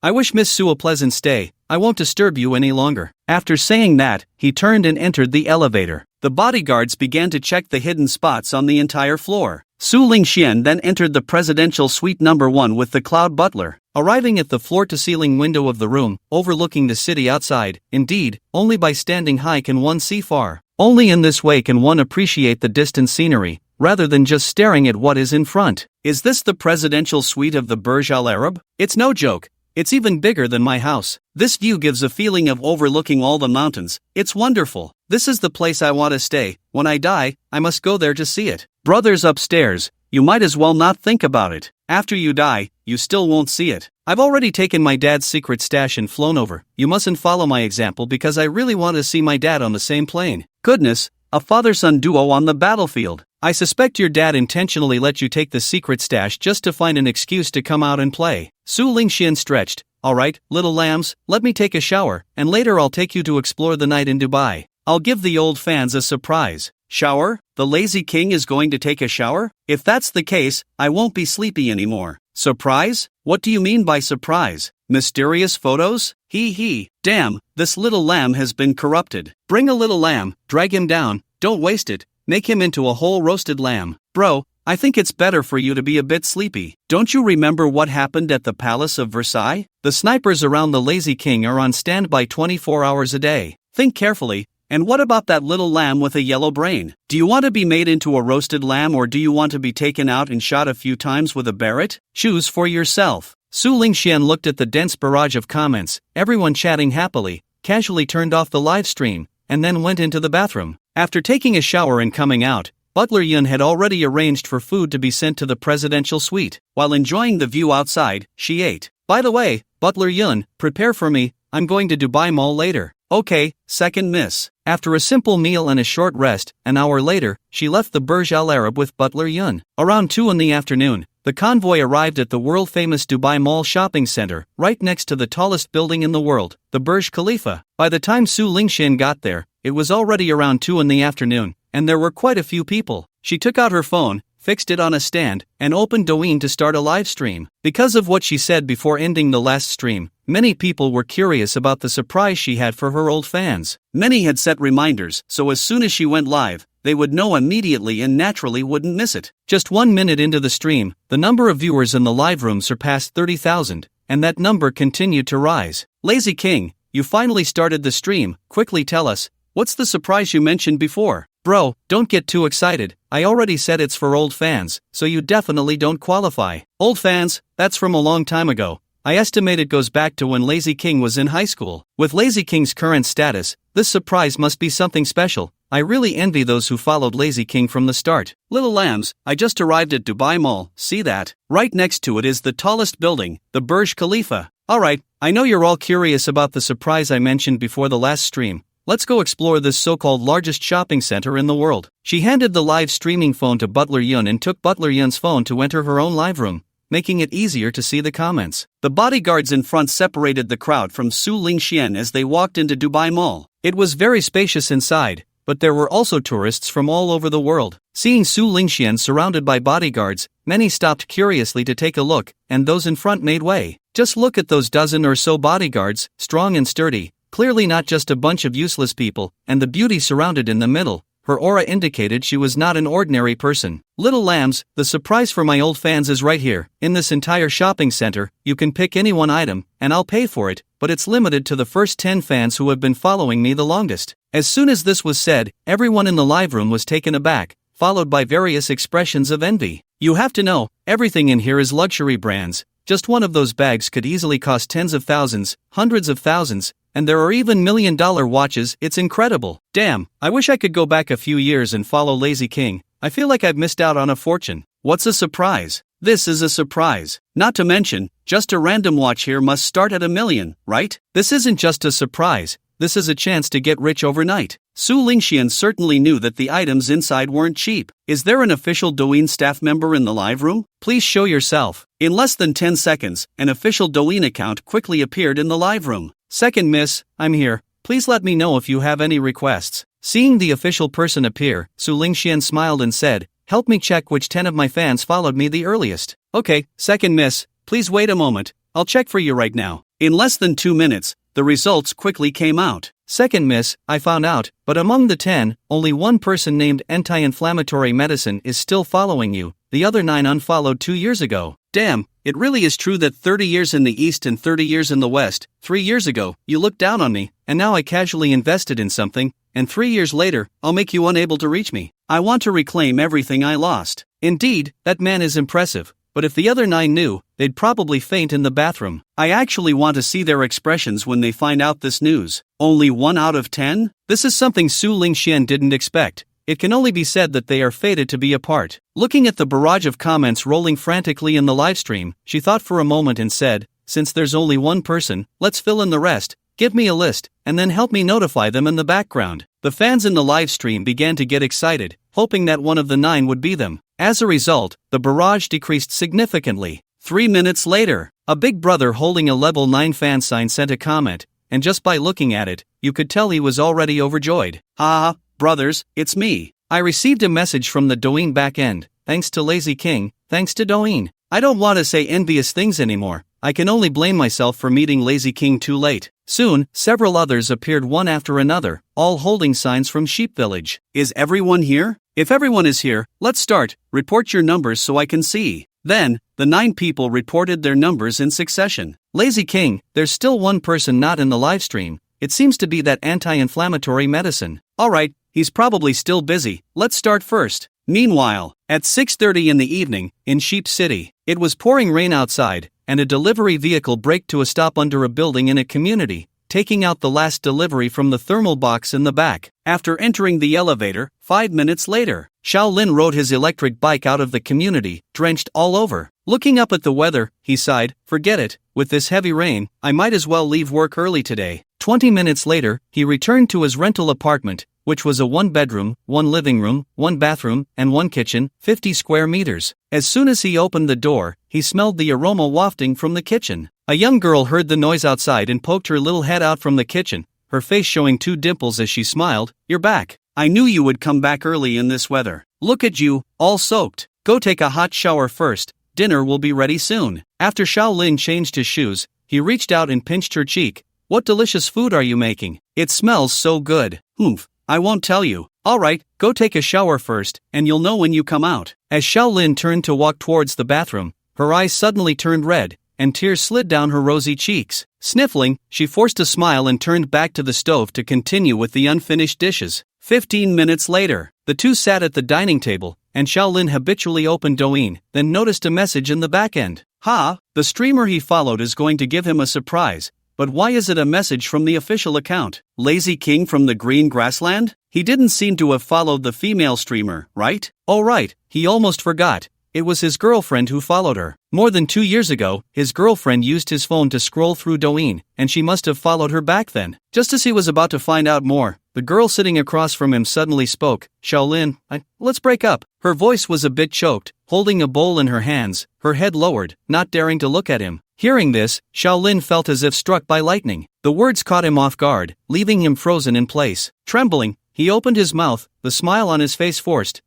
I wish Miss Su a pleasant stay. I won't disturb you any longer. After saying that, he turned and entered the elevator. The bodyguards began to check the hidden spots on the entire floor. Su Lingxian then entered the presidential suite number 1 with the cloud butler. Arriving at the floor-to-ceiling window of the room, overlooking the city outside, indeed, only by standing high can one see far. Only in this way can one appreciate the distant scenery, rather than just staring at what is in front. Is this the presidential suite of the Burj Al Arab? It's no joke. It's even bigger than my house. This view gives a feeling of overlooking all the mountains. It's wonderful. This is the place I want to stay. When I die, I must go there to see it. Brothers upstairs, you might as well not think about it. After you die, you still won't see it. I've already taken my dad's secret stash and flown over. You mustn't follow my example because I really want to see my dad on the same plane. Goodness, a father-son duo on the battlefield. I suspect your dad intentionally let you take the secret stash just to find an excuse to come out and play. Su Lingxian stretched. Alright, little lambs, let me take a shower, and later I'll take you to explore the night in Dubai. I'll give the old fans a surprise. Shower? The lazy king is going to take a shower? If that's the case, I won't be sleepy anymore. Surprise? What do you mean by surprise? Mysterious photos? Hee. Damn, this little lamb has been corrupted. Bring a little lamb, drag him down, don't waste it, make him into a whole roasted lamb. Bro, I think it's better for you to be a bit sleepy. Don't you remember what happened at the Palace of Versailles? The snipers around the lazy king are on standby 24 hours a day. Think carefully. And what about that little lamb with a yellow brain? Do you want to be made into a roasted lamb or do you want to be taken out and shot a few times with a barrett? Choose for yourself. Su Lingxian looked at the dense barrage of comments, everyone chatting happily, casually turned off the live stream, and then went into the bathroom. After taking a shower and coming out, Butler Yun had already arranged for food to be sent to the presidential suite. While enjoying the view outside, she ate. By the way, Butler Yun, prepare for me, I'm going to Dubai Mall later. Okay, second miss. After a simple meal and a short rest, an hour later, she left the Burj Al Arab with Butler Yun. Around 2 in the afternoon, the convoy arrived at the world-famous Dubai Mall shopping center, right next to the tallest building in the world, the Burj Khalifa. By the time Su Lingxian got there, it was already around 2 in the afternoon, and there were quite a few people. She took out her phone, fixed it on a stand, and opened Douyin to start a live stream. Because of what she said before ending the last stream, many people were curious about the surprise she had for her old fans. Many had set reminders, so as soon as she went live, they would know immediately and naturally wouldn't miss it. Just 1 minute into the stream, the number of viewers in the live room surpassed 30,000, and that number continued to rise. Lazy King, you finally started the stream, quickly tell us, what's the surprise you mentioned before? Bro, don't get too excited, I already said it's for old fans, so you definitely don't qualify. Old fans, that's from a long time ago. I estimate it goes back to when Lazy King was in high school. With Lazy King's current status, this surprise must be something special. I really envy those who followed Lazy King from the start. Little lambs, I just arrived at Dubai Mall, see that? Right next to it is the tallest building, the Burj Khalifa. Alright, I know you're all curious about the surprise I mentioned before the last stream, let's go explore this so-called largest shopping center in the world. She handed the live streaming phone to Butler Yun and took Butler Yun's phone to enter her own live room, making it easier to see the comments. The bodyguards in front separated the crowd from Su Lingxian as they walked into Dubai Mall. It was very spacious inside, but there were also tourists from all over the world. Seeing Su Lingxian surrounded by bodyguards, many stopped curiously to take a look, and those in front made way. Just look at those dozen or so bodyguards, strong and sturdy, clearly not just a bunch of useless people, and the beauty surrounded in the middle. Her aura indicated she was not an ordinary person. Little lambs, the surprise for my old fans is right here. In this entire shopping center, you can pick any one item, and I'll pay for it, but it's limited to the first 10 fans who have been following me the longest. As soon as this was said, everyone in the live room was taken aback, followed by various expressions of envy. You have to know, everything in here is luxury brands. Just one of those bags could easily cost tens of thousands, hundreds of thousands, and there are even $1 million watches. It's incredible. Damn, I wish I could go back a few years and follow Lazy King. I feel like I've missed out on a fortune. What's a surprise? This is a surprise. Not to mention, just a random watch here must start at $1 million, right? This isn't just a surprise, this is a chance to get rich overnight. Su Lingxian certainly knew that the items inside weren't cheap. Is there an official Douyin staff member in the live room? Please show yourself. In less than 10 seconds, an official Douyin account quickly appeared in the live room. Second miss, I'm here. Please let me know if you have any requests. Seeing the official person appear, Su Lingxian smiled and said, help me check which 10 of my fans followed me the earliest. Okay, second miss, please wait a moment. I'll check for you right now. In less than 2 minutes, the results quickly came out. Second miss, I found out, but among the 10, only one person named anti-inflammatory medicine is still following you. The other 9 unfollowed 2 years ago. Damn, it really is true that 30 years in the East and 30 years in the West. 3 years ago, you looked down on me, and now I casually invested in something, and 3 years later, I'll make you unable to reach me. I want to reclaim everything I lost. Indeed, that man is impressive. But if the other 9 knew, they'd probably faint in the bathroom. I actually want to see their expressions when they find out this news. Only 1 out of 10? This is something Su Lingxian didn't expect. It can only be said that they are fated to be apart. Looking at the barrage of comments rolling frantically in the livestream, she thought for a moment and said, since there's only one person, let's fill in the rest. Give me a list, and then help me notify them in the background. The fans in the livestream began to get excited, hoping that one of the 9 would be them. As a result, the barrage decreased significantly. 3 minutes later, a big brother holding a level 9 fan sign sent a comment, and just by looking at it, you could tell he was already overjoyed. Ha, brothers, it's me. I received a message from the Douyin backend. Thanks to Lazy King, thanks to Douyin. I don't want to say envious things anymore. I can only blame myself for meeting Lazy King too late. Soon, several others appeared one after another, all holding signs from Sheep Village. Is everyone here? If everyone is here, let's start. Report your numbers so I can see. Then, the 9 people reported their numbers in succession. Lazy King, there's still one person not in the livestream. It seems to be that anti-inflammatory medicine. Alright, he's probably still busy. Let's start first. Meanwhile, at 6:30 in the evening, in Sheep City, it was pouring rain outside, and a delivery vehicle braked to a stop under a building in a community, taking out the last delivery from the thermal box in the back. After entering the elevator, 5 minutes later, Shaolin rode his electric bike out of the community, drenched all over. Looking up at the weather, he sighed, forget it, with this heavy rain, I might as well leave work early today. 20 minutes later, he returned to his rental apartment, which was a 1-bedroom, 1 living room, 1 bathroom, and 1 kitchen, 50 square meters. As soon as he opened the door, he smelled the aroma wafting from the kitchen. A young girl heard the noise outside and poked her little head out from the kitchen, her face showing 2 dimples as she smiled. You're back. I knew you would come back early in this weather. Look at you, all soaked. Go take a hot shower first. Dinner will be ready soon. After Shaolin changed his shoes, he reached out and pinched her cheek. What delicious food are you making? It smells so good. Oomph. I won't tell you. Alright, go take a shower first, and you'll know when you come out. As Shaolin turned to walk towards the bathroom, her eyes suddenly turned red, and tears slid down her rosy cheeks. Sniffling, she forced a smile and turned back to the stove to continue with the unfinished dishes. 15 minutes later, the two sat at the dining table, and Shaolin habitually opened Douyin, then noticed a message in the back end. The streamer he followed is going to give him a surprise. But why is it a message from the official account? Lazy King from the Green Grassland? He didn't seem to have followed the female streamer, right? Oh right, he almost forgot. it was his girlfriend who followed her. More than 2 years ago, his girlfriend used his phone to scroll through Douyin, and she must have followed her back then. Just as he was about to find out more, the girl sitting across from him suddenly spoke. Shaolin, let's break up. Her voice was a bit choked, holding a bowl in her hands, her head lowered, not daring to look at him. Hearing this, Shaolin felt as if struck by lightning. The words caught him off guard, leaving him frozen in place. Trembling, he opened his mouth, the smile on his face forced.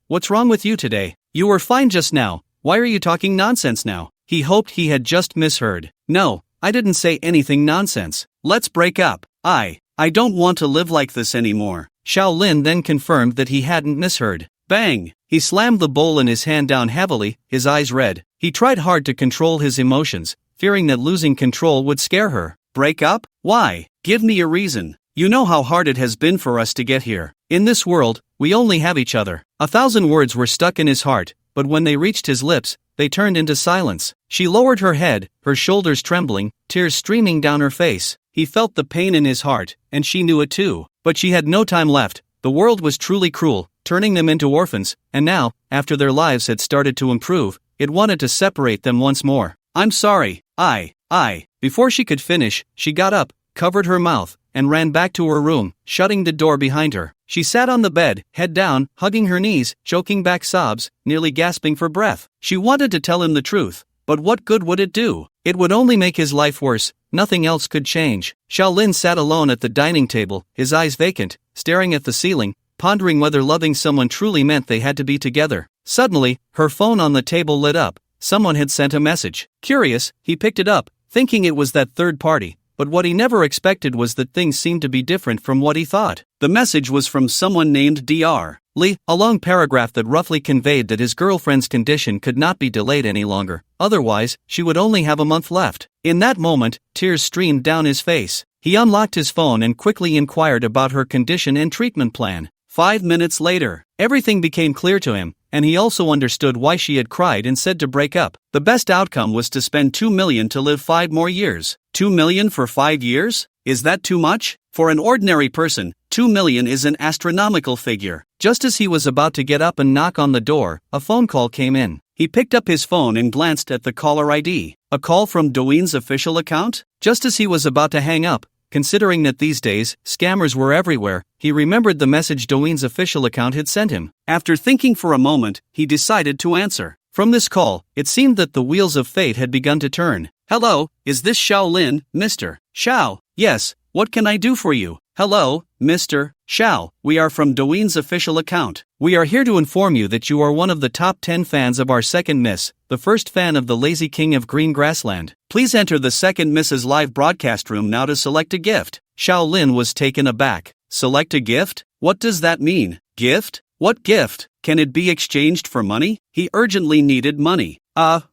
What's wrong with you today? You were fine just now. Why are you talking nonsense now? He hoped he had just misheard. No, I didn't say anything nonsense. Let's break up. I don't want to live like this anymore. Shaolin then confirmed that he hadn't misheard. Bang! He slammed the bowl in his hand down heavily, his eyes red. He tried hard to control his emotions, fearing that losing control would scare her. Break up? Why? Give me a reason. You know how hard it has been for us to get here. In this world, we only have each other. 1,000 words were stuck in his heart, but when they reached his lips, they turned into silence. She lowered her head, her shoulders trembling, tears streaming down her face. He felt the pain in his heart, and she knew it too. But she had no time left. The world was truly cruel, turning them into orphans, and now, after their lives had started to improve, it wanted to separate them once more. I'm sorry. Before she could finish, she got up, covered her mouth, and ran back to her room, shutting the door behind her. She sat on the bed, head down, hugging her knees, choking back sobs, nearly gasping for breath. She wanted to tell him the truth, but what good would it do? It would only make his life worse. Nothing else could change. Shaolin sat alone at the dining table, his eyes vacant, staring at the ceiling, pondering whether loving someone truly meant they had to be together. Suddenly, her phone on the table lit up. Someone had sent a message. Curious, he picked it up, thinking it was that third party. But what he never expected was that things seemed to be different from what he thought. The message was from someone named Dr. Lee, a long paragraph that roughly conveyed that his girlfriend's condition could not be delayed any longer. Otherwise, she would only have a month left. In that moment, tears streamed down his face. He unlocked his phone and quickly inquired about her condition and treatment plan. 5 minutes later, everything became clear to him, and he also understood why she had cried and said to break up. The best outcome was to spend 2 million to live 5 more years. 2 million for 5 years? Is that too much? For an ordinary person, 2 million is an astronomical figure. Just as he was about to get up and knock on the door, a phone call came in. He picked up his phone and glanced at the caller ID. A call from Douyin's official account? Just as he was about to hang up, considering that these days, scammers were everywhere, he remembered the message Douyin's official account had sent him. After thinking for a moment, he decided to answer. From this call, it seemed that the wheels of fate had begun to turn. Hello, is this Shaolin, Mr. Shao? Yes, what can I do for you? Hello, Mr. Shao, we are from Douyin's official account. We are here to inform you that you are one of the top 10 fans of our second miss, the first fan of the Lazy King of Green Grassland. Please enter the second miss's live broadcast room now to select a gift. Shaolin was taken aback. Select a gift? What does that mean? Gift? What gift? Can it be exchanged for money? He urgently needed money.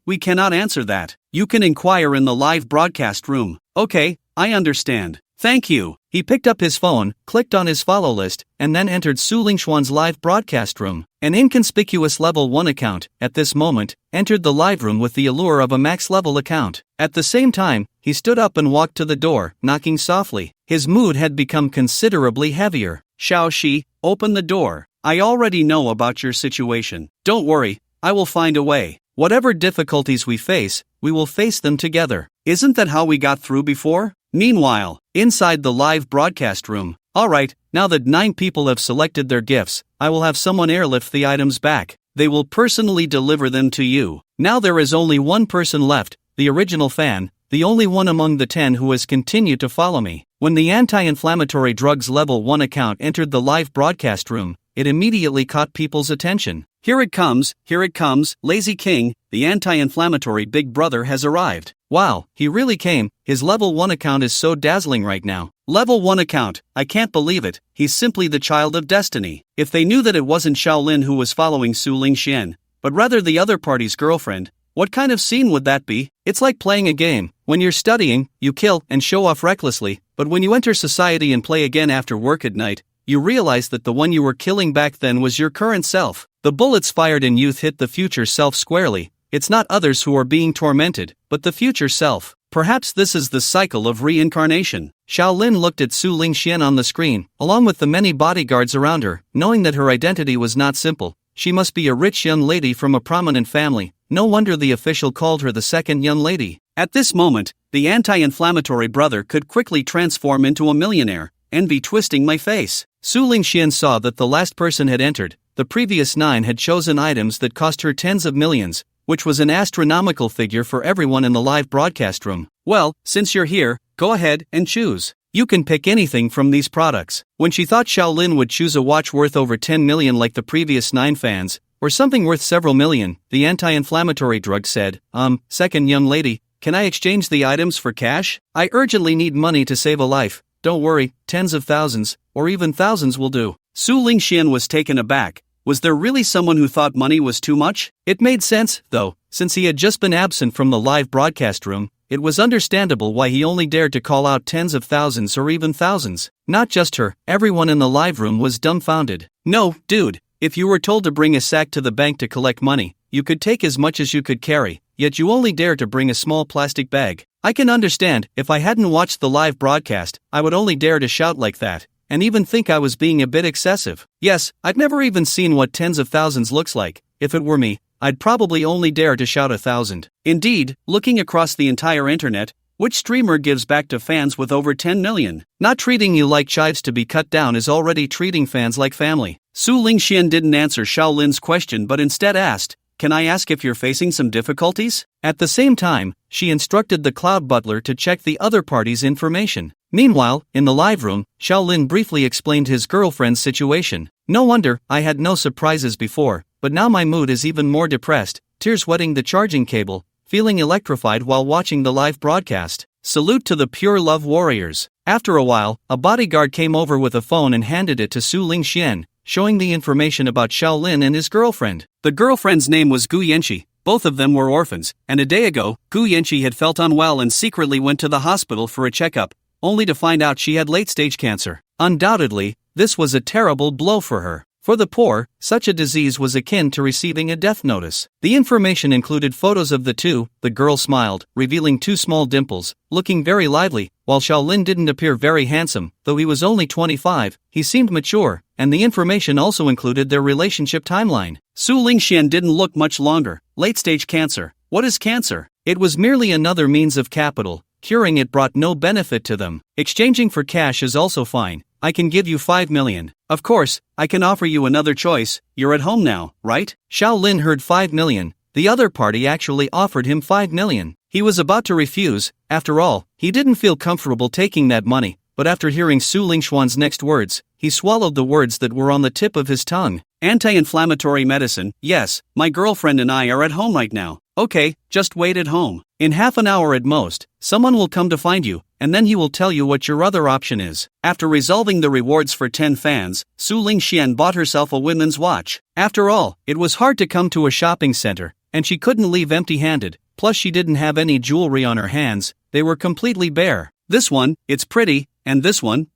We cannot answer that. You can inquire in the live broadcast room. Okay, I understand. Thank you. He picked up his phone, clicked on his follow list, and then entered Su Lingxuan's live broadcast room. An inconspicuous level 1 account, at this moment, entered the live room with the allure of a max level account. At the same time, he stood up and walked to the door, knocking softly. His mood had become considerably heavier. Shao Shi, open the door. I already know about your situation. Don't worry, I will find a way. Whatever difficulties we face, we will face them together. Isn't that how we got through before? Meanwhile, inside the live broadcast room. Alright, now that 9 people have selected their gifts, I will have someone airlift the items back. They will personally deliver them to you. Now there is only one person left, the original fan, the only one among the 10 who has continued to follow me. When the anti-inflammatory drugs level 1 account entered the live broadcast room, it immediately caught people's attention. Here it comes, Lazy King, the anti-inflammatory big brother has arrived. Wow, he really came. His level 1 account is so dazzling right now. Level 1 account, I can't believe it, he's simply the child of destiny. If they knew that it wasn't Shaolin who was following Su Lingxian, but rather the other party's girlfriend, what kind of scene would that be? It's like playing a game. When you're studying, you kill and show off recklessly, but when you enter society and play again after work at night, you realize that the one you were killing back then was your current self. The bullets fired in youth hit the future self squarely. It's not others who are being tormented, but the future self. Perhaps this is the cycle of reincarnation. Shaolin looked at Su Lingxian on the screen, along with the many bodyguards around her, knowing that her identity was not simple. she must be a rich young lady from a prominent family. No wonder the official called her the second young lady. At this moment, the anti-inflammatory brother could quickly transform into a millionaire, envy twisting my face. Su Lingxian saw that the last person had entered. The previous 9 had chosen items that cost her tens of millions, which was an astronomical figure for everyone in the live broadcast room. Well, since you're here, go ahead and choose. You can pick anything from these products. When she thought Shaolin would choose a watch worth over 10 million like the previous 9 fans, or something worth several million, the anti-inflammatory drug said, second young lady, can I exchange the items for cash? I urgently need money to save a life. Don't worry, tens of thousands, or even thousands will do. Su Lingxian was taken aback. Was there really someone who thought money was too much? It made sense, though, since he had just been absent from the live broadcast room. It was understandable why he only dared to call out tens of thousands or even thousands. Not just her, everyone in the live room was dumbfounded. No, dude, if you were told to bring a sack to the bank to collect money, you could take as much as you could carry, yet you only dare to bring a small plastic bag. I can understand, if I hadn't watched the live broadcast, I would only dare to shout like that, and even think I was being a bit excessive. Yes, I'd never even seen what tens of thousands looks like. If it were me, I'd probably only dare to shout 1,000. Indeed, looking across the entire internet, which streamer gives back to fans with over 10 million? Not treating you like chives to be cut down is already treating fans like family. Su Lingxian didn't answer Shaolin's question but instead asked, can I ask if you're facing some difficulties? At the same time, she instructed the cloud butler to check the other party's information. Meanwhile, in the live room, Shaolin briefly explained his girlfriend's situation. No wonder, I had no surprises before, but now my mood is even more depressed, tears wetting the charging cable, feeling electrified while watching the live broadcast. Salute to the pure love warriors. After a while, a bodyguard came over with a phone and handed it to Su Lingxian, showing the information about Shaolin and his girlfriend. The girlfriend's name was Gu Yanqi. Both of them were orphans, and a day ago, Gu Yanqi had felt unwell and secretly went to the hospital for a checkup, only to find out she had late-stage cancer. Undoubtedly, this was a terrible blow for her. For the poor, such a disease was akin to receiving a death notice. The information included photos of the two. The girl smiled, revealing 2 small dimples, looking very lively. While Shaolin didn't appear very handsome, though he was only 25, he seemed mature, and the information also included their relationship timeline. Su Lingxian didn't look much longer. Late-stage cancer. What is cancer? It was merely another means of capital. Curing it brought no benefit to them. Exchanging for cash is also fine. I can give you 5 million. Of course, I can offer you another choice. You're at home now, right? Shaolin heard 5 million. The other party actually offered him 5 million. He was about to refuse. After all, he didn't feel comfortable taking that money, but after hearing Su Lingxuan's next words, he swallowed the words that were on the tip of his tongue. Anti-inflammatory medicine. Yes, my girlfriend and I are at home right now. Okay, just wait at home. In half an hour at most, someone will come to find you, and then he will tell you what your other option is. After resolving the rewards for 10 fans, Su Lingxian bought herself a women's watch. After all, it was hard to come to a shopping center, and she couldn't leave empty-handed, plus she didn't have any jewelry on her hands, they were completely bare. This one, it's pretty, and this one,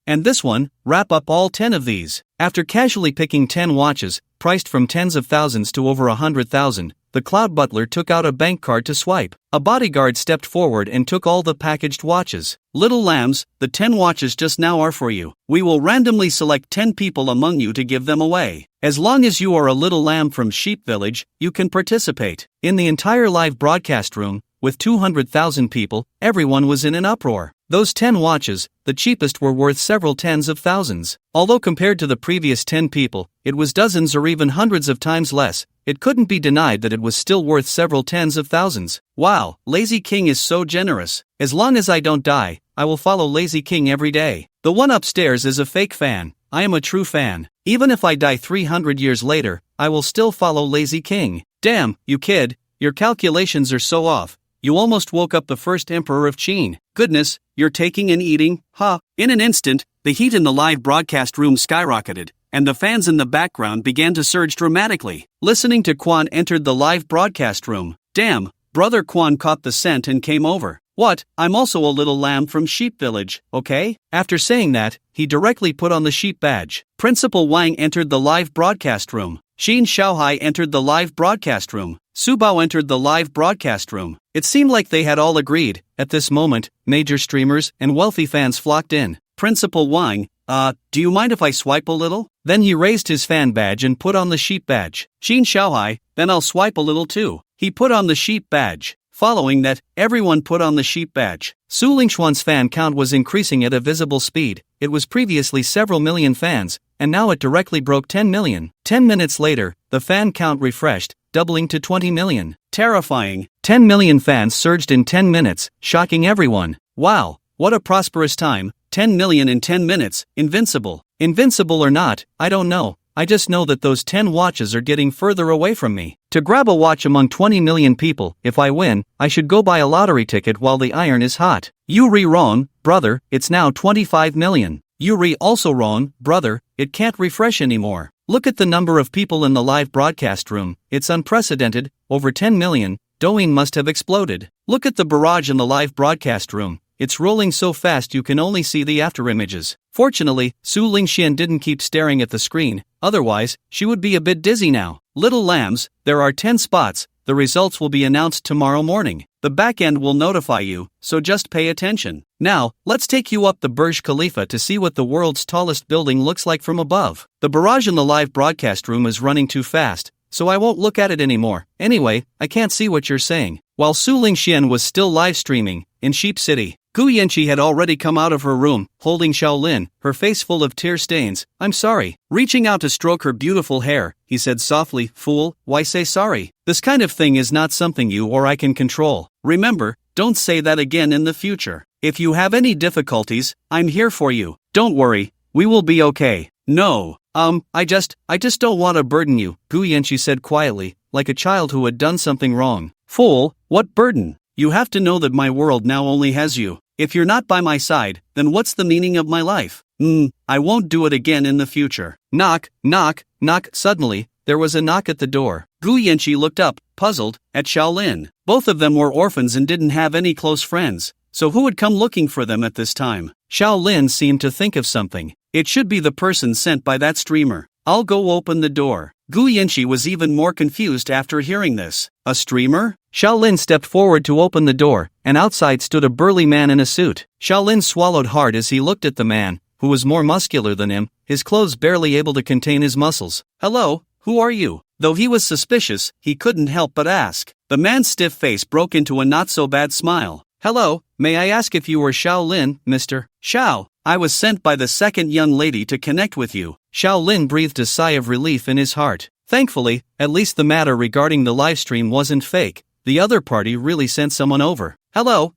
and this one, wrap up all 10 of these. After casually picking 10 watches, priced from tens of thousands to over 100,000, the cloud butler took out a bank card to swipe. A bodyguard stepped forward and took all the packaged watches. Little lambs, the 10 watches just now are for you. We will randomly select 10 people among you to give them away. As long as you are a little lamb from Sheep Village, you can participate. In the entire live broadcast room, with 200,000 people, everyone was in an uproar. Those 10 watches, the cheapest, were worth several tens of thousands. Although compared to the previous 10 people, it was dozens or even hundreds of times less, it couldn't be denied that it was still worth several tens of thousands. Wow, Lazy King is so generous. As long as I don't die, I will follow Lazy King every day. The one upstairs is a fake fan. I am a true fan. Even if I die 300 years later, I will still follow Lazy King. Damn, you kid, your calculations are so off. You almost woke up the first emperor of Qin. Goodness, you're taking and eating, huh? In an instant, the heat in the live broadcast room skyrocketed, and the fans in the background began to surge dramatically. Listening to Quan entered the live broadcast room. Damn, brother Quan caught the scent and came over. What? I'm also a little lamb from Sheep Village, okay? After saying that, he directly put on the sheep badge. Principal Wang entered the live broadcast room. Xin Shaohai entered the live broadcast room. Su Bao entered the live broadcast room. It seemed like they had all agreed. At this moment, major streamers and wealthy fans flocked in. Principal Wang, Do you mind if I swipe a little? Then he raised his fan badge and put on the sheep badge. Xin Xiaohai, then I'll swipe a little too. He put on the sheep badge. Following that, everyone put on the sheep badge. Su Lingxuan's fan count was increasing at a visible speed. It was previously several million fans, and now it directly broke 10 million. 10 minutes later, the fan count refreshed, doubling to 20 million. Terrifying. 10 million fans surged in 10 minutes, shocking everyone. Wow, what a prosperous time. 10 million in 10 minutes, invincible. Invincible or not, I don't know. I just know that those 10 watches are getting further away from me. To grab a watch among 20 million people, if I win, I should go buy a lottery ticket while the iron is hot. Yuri wrong, brother, it's now 25 million. Yuri also wrong, brother, it can't refresh anymore. Look at the number of people in the live broadcast room, it's unprecedented, over 10 million, Douyin must have exploded. Look at the barrage in the live broadcast room. It's rolling so fast you can only see the afterimages. Fortunately, Su Lingxian didn't keep staring at the screen, otherwise, she would be a bit dizzy now. Little lambs, there are 10 spots, the results will be announced tomorrow morning. The backend will notify you, so just pay attention. Now, let's take you up the Burj Khalifa to see what the world's tallest building looks like from above. The barrage in the live broadcast room is running too fast, so I won't look at it anymore. Anyway, I can't see what you're saying. While Su Lingxian was still live streaming, in Sheep City, Gu Yanqi had already come out of her room, holding Shaolin, her face full of tear stains. I'm sorry. Reaching out to stroke her beautiful hair, he said softly, fool, why say sorry? This kind of thing is not something you or I can control. Remember, don't say that again in the future. If you have any difficulties, I'm here for you. Don't worry, we will be okay. No, I just don't want to burden you, Gu Yanqi said quietly, like a child who had done something wrong. Fool, what burden? You have to know that my world now only has you. If you're not by my side, then what's the meaning of my life? I won't do it again in the future. Knock, knock, knock. Suddenly, there was a knock at the door. Gu Yanqi looked up, puzzled, at Shaolin. Both of them were orphans and didn't have any close friends, so who would come looking for them at this time? Shaolin seemed to think of something. It should be the person sent by that streamer. I'll go open the door. Gu Yanqi was even more confused after hearing this. A streamer? Shaolin stepped forward to open the door, and outside stood a burly man in a suit. Shaolin swallowed hard as he looked at the man, who was more muscular than him, his clothes barely able to contain his muscles. Hello, who are you? Though he was suspicious, he couldn't help but ask. The man's stiff face broke into a not-so-bad smile. Hello, may I ask if you were Shaolin, Mr. Shao? I was sent by the second young lady to connect with you. Shaolin breathed a sigh of relief in his heart. Thankfully, at least the matter regarding the livestream wasn't fake. The other party really sent someone over. Hello,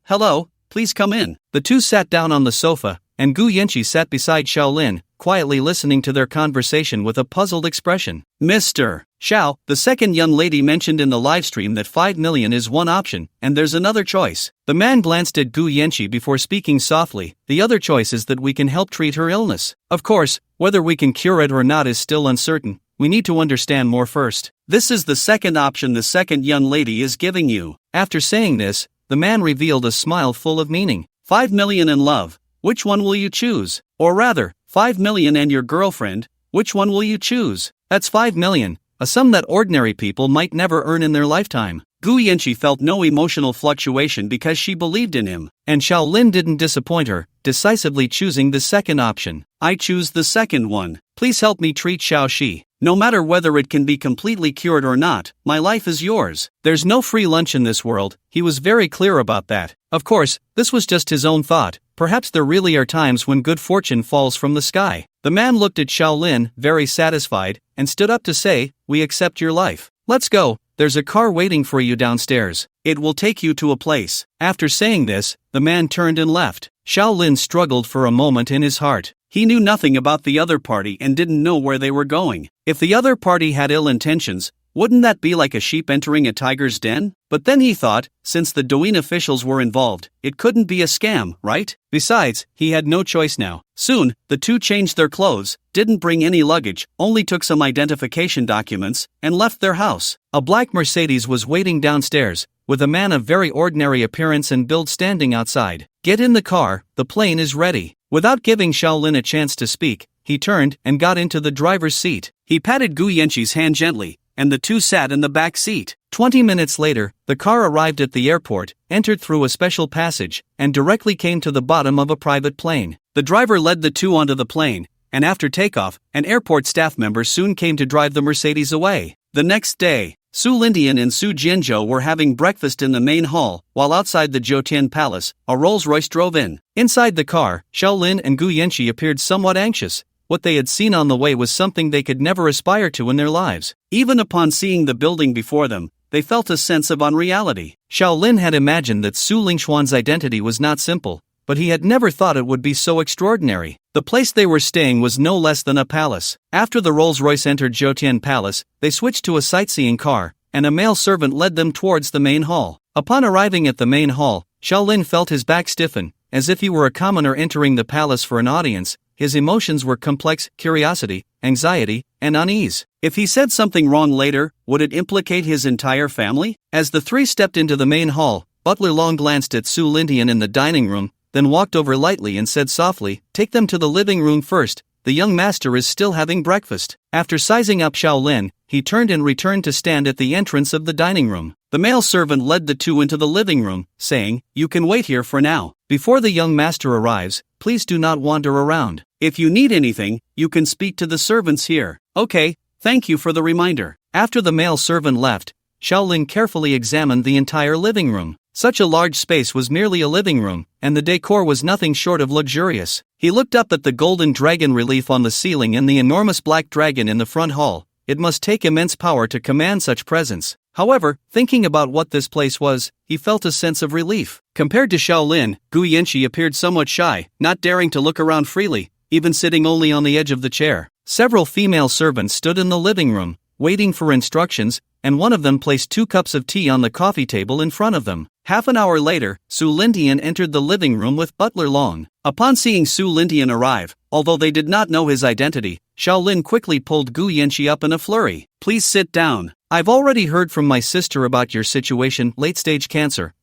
please come in. The two sat down on the sofa, and Gu Yanqi sat beside Shaolin, quietly listening to their conversation with a puzzled expression. Mr. Shao, the second young lady mentioned in the livestream that 5 million is one option, and there's another choice. The man glanced at Gu Yanqi before speaking softly. The other choice is that we can help treat her illness. Of course, whether we can cure it or not is still uncertain. We need to understand more first. This is the second option the second young lady is giving you. After saying this, the man revealed a smile full of meaning. 5 million and love, which one will you choose? Or rather, 5 million and your girlfriend, which one will you choose? That's 5 million, a sum that ordinary people might never earn in their lifetime. Gu Yanqi felt no emotional fluctuation because she believed in him, and Shaolin didn't disappoint her, decisively choosing the second option. I choose the second one. Please help me treat Xiaoxi. No matter whether it can be completely cured or not, my life is yours. There's no free lunch in this world, he was very clear about that. Of course, this was just his own thought. Perhaps there really are times when good fortune falls from the sky. The man looked at Shaolin, very satisfied, and stood up to say, we accept your life. Let's go, there's a car waiting for you downstairs. It will take you to a place. After saying this, the man turned and left. Shaolin struggled for a moment in his heart. He knew nothing about the other party and didn't know where they were going. If the other party had ill intentions, wouldn't that be like a sheep entering a tiger's den? But then he thought, since the Douyin officials were involved, it couldn't be a scam, right? Besides, he had no choice now. Soon, the two changed their clothes, didn't bring any luggage, only took some identification documents, and left their house. A black Mercedes was waiting downstairs, with a man of very ordinary appearance and build standing outside. Get in the car, the plane is ready. Without giving Shaolin a chance to speak, he turned and got into the driver's seat. He patted Gu Yanqi's hand gently, and the two sat in the back seat. 20 minutes later, the car arrived at the airport, entered through a special passage, and directly came to the bottom of a private plane. The driver led the two onto the plane, and after takeoff, an airport staff member soon came to drive the Mercedes away. The next day, Su Lindian and Su Jianzhou were having breakfast in the main hall, while outside the Zhoutian Palace, a Rolls-Royce drove in. Inside the car, Xiaolin and Gu Yanqi appeared somewhat anxious. What they had seen on the way was something they could never aspire to in their lives. Even upon seeing the building before them, they felt a sense of unreality. Xiaolin had imagined that Su Lingxuan's identity was not simple, but he had never thought it would be so extraordinary. The place they were staying was no less than a palace. After the Rolls-Royce entered Zhoutian Palace, they switched to a sightseeing car, and a male servant led them towards the main hall. Upon arriving at the main hall, Xiaolin felt his back stiffen, as if he were a commoner entering the palace for an audience. His emotions were complex: curiosity, anxiety, and unease. If he said something wrong later, would it implicate his entire family? As the three stepped into the main hall, Butler Long glanced at Su Lindian in the dining room, then walked over lightly and said softly, "Take them to the living room first. The young master is still having breakfast." After sizing up Xiaolin, he turned and returned to stand at the entrance of the dining room. The male servant led the two into the living room, saying, "You can wait here for now. Before the young master arrives, please do not wander around. If you need anything, you can speak to the servants here." "Okay, thank you for the reminder." After the male servant left, Xiaolin carefully examined the entire living room. Such a large space was merely a living room, and the decor was nothing short of luxurious. He looked up at the golden dragon relief on the ceiling and the enormous black dragon in the front hall. It must take immense power to command such presence. However, thinking about what this place was, he felt a sense of relief. Compared to Xiaolin, Gu Yanqi appeared somewhat shy, not daring to look around freely, even sitting only on the edge of the chair. Several female servants stood in the living room, waiting for instructions, and one of them placed 2 cups of tea on the coffee table in front of them. Half an hour later, Su Lindian entered the living room with Butler Long. Upon seeing Su Lindian arrive, although they did not know his identity, Xiaolin quickly pulled Gu Yanqi up in a flurry. "Please sit down. I've already heard from my sister about your situation, late-stage cancer.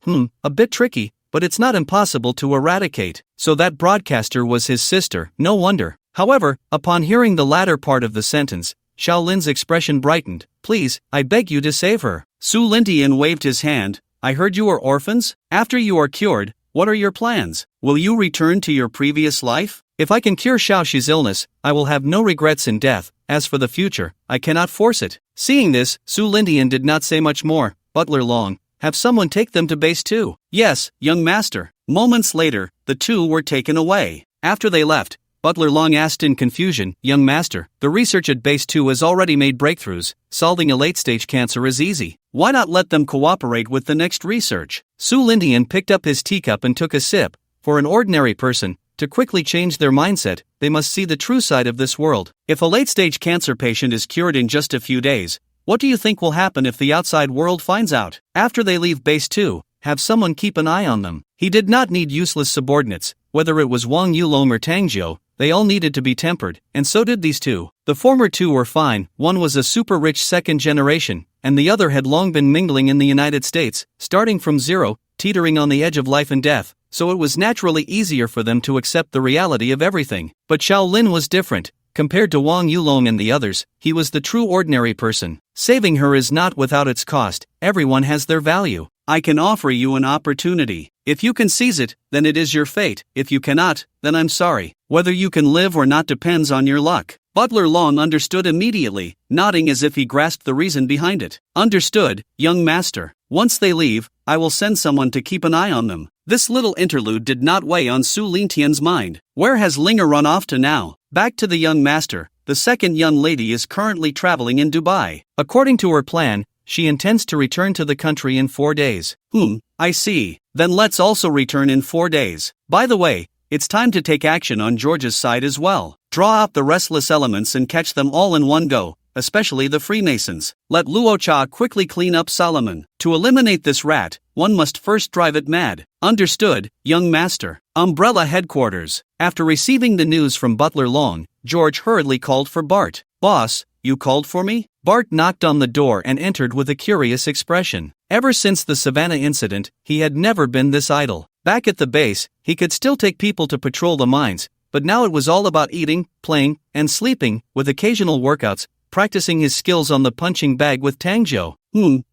A bit tricky, but it's not impossible to eradicate." So that broadcaster was his sister, no wonder. However, upon hearing the latter part of the sentence, Xiaolin's expression brightened. "Please, I beg you to save her." Su Lindian waved his hand. "I heard you are orphans? After you are cured, what are your plans? Will you return to your previous life? If I can cure Xiaoxi's illness, I will have no regrets in death. As for the future, I cannot force it." Seeing this, Su Lindian did not say much more. "Butler Long, have someone take them to base 2. "Yes, young master." Moments later, the two were taken away. After they left, Butler Long asked in confusion, "Young master, the research at base 2 has already made breakthroughs. Solving a late-stage cancer is easy. Why not let them cooperate with the next research?" Su Lindian picked up his teacup and took a sip. For an ordinary person, to quickly change their mindset, they must see the true side of this world. If a late-stage cancer patient is cured in just a few days, what do you think will happen if the outside world finds out? After they leave base 2, have someone keep an eye on them. He did not need useless subordinates, whether it was Wang Yulong or Tang Jiu. They all needed to be tempered, and so did these two. The former two were fine. One was a super-rich second generation, and the other had long been mingling in the United States, starting from zero, teetering on the edge of life and death, so it was naturally easier for them to accept the reality of everything. But Xiaolin was different. Compared to Wang Yulong and the others, he was the true ordinary person. Saving her is not without its cost. Everyone has their value. I can offer you an opportunity. If you can seize it, then it is your fate. If you cannot, then I'm sorry. Whether you can live or not depends on your luck. Butler Long understood immediately, nodding as if he grasped the reason behind it. "Understood, young master. Once they leave, I will send someone to keep an eye on them." This little interlude did not weigh on Su Lintian's mind. Where has Linger run off to now? Back to the young master. The second young lady is currently traveling in Dubai. According to her plan, she intends to return to the country in 4 days. I see. Then let's also return in 4 days. By the way, it's time to take action on George's side as well. Draw out the restless elements and catch them all in one go, especially the Freemasons. Let Luo Cha quickly clean up Solomon. To eliminate this rat, one must first drive it mad. Understood, young master. Umbrella headquarters. After receiving the news from Butler Long, George hurriedly called for Bart. "Boss, you called for me?" Bart knocked on the door and entered with a curious expression. Ever since the Savannah incident, he had never been this idle. Back at the base, he could still take people to patrol the mines, but now it was all about eating, playing, and sleeping, with occasional workouts. practicing his skills on the punching bag with Tangjo.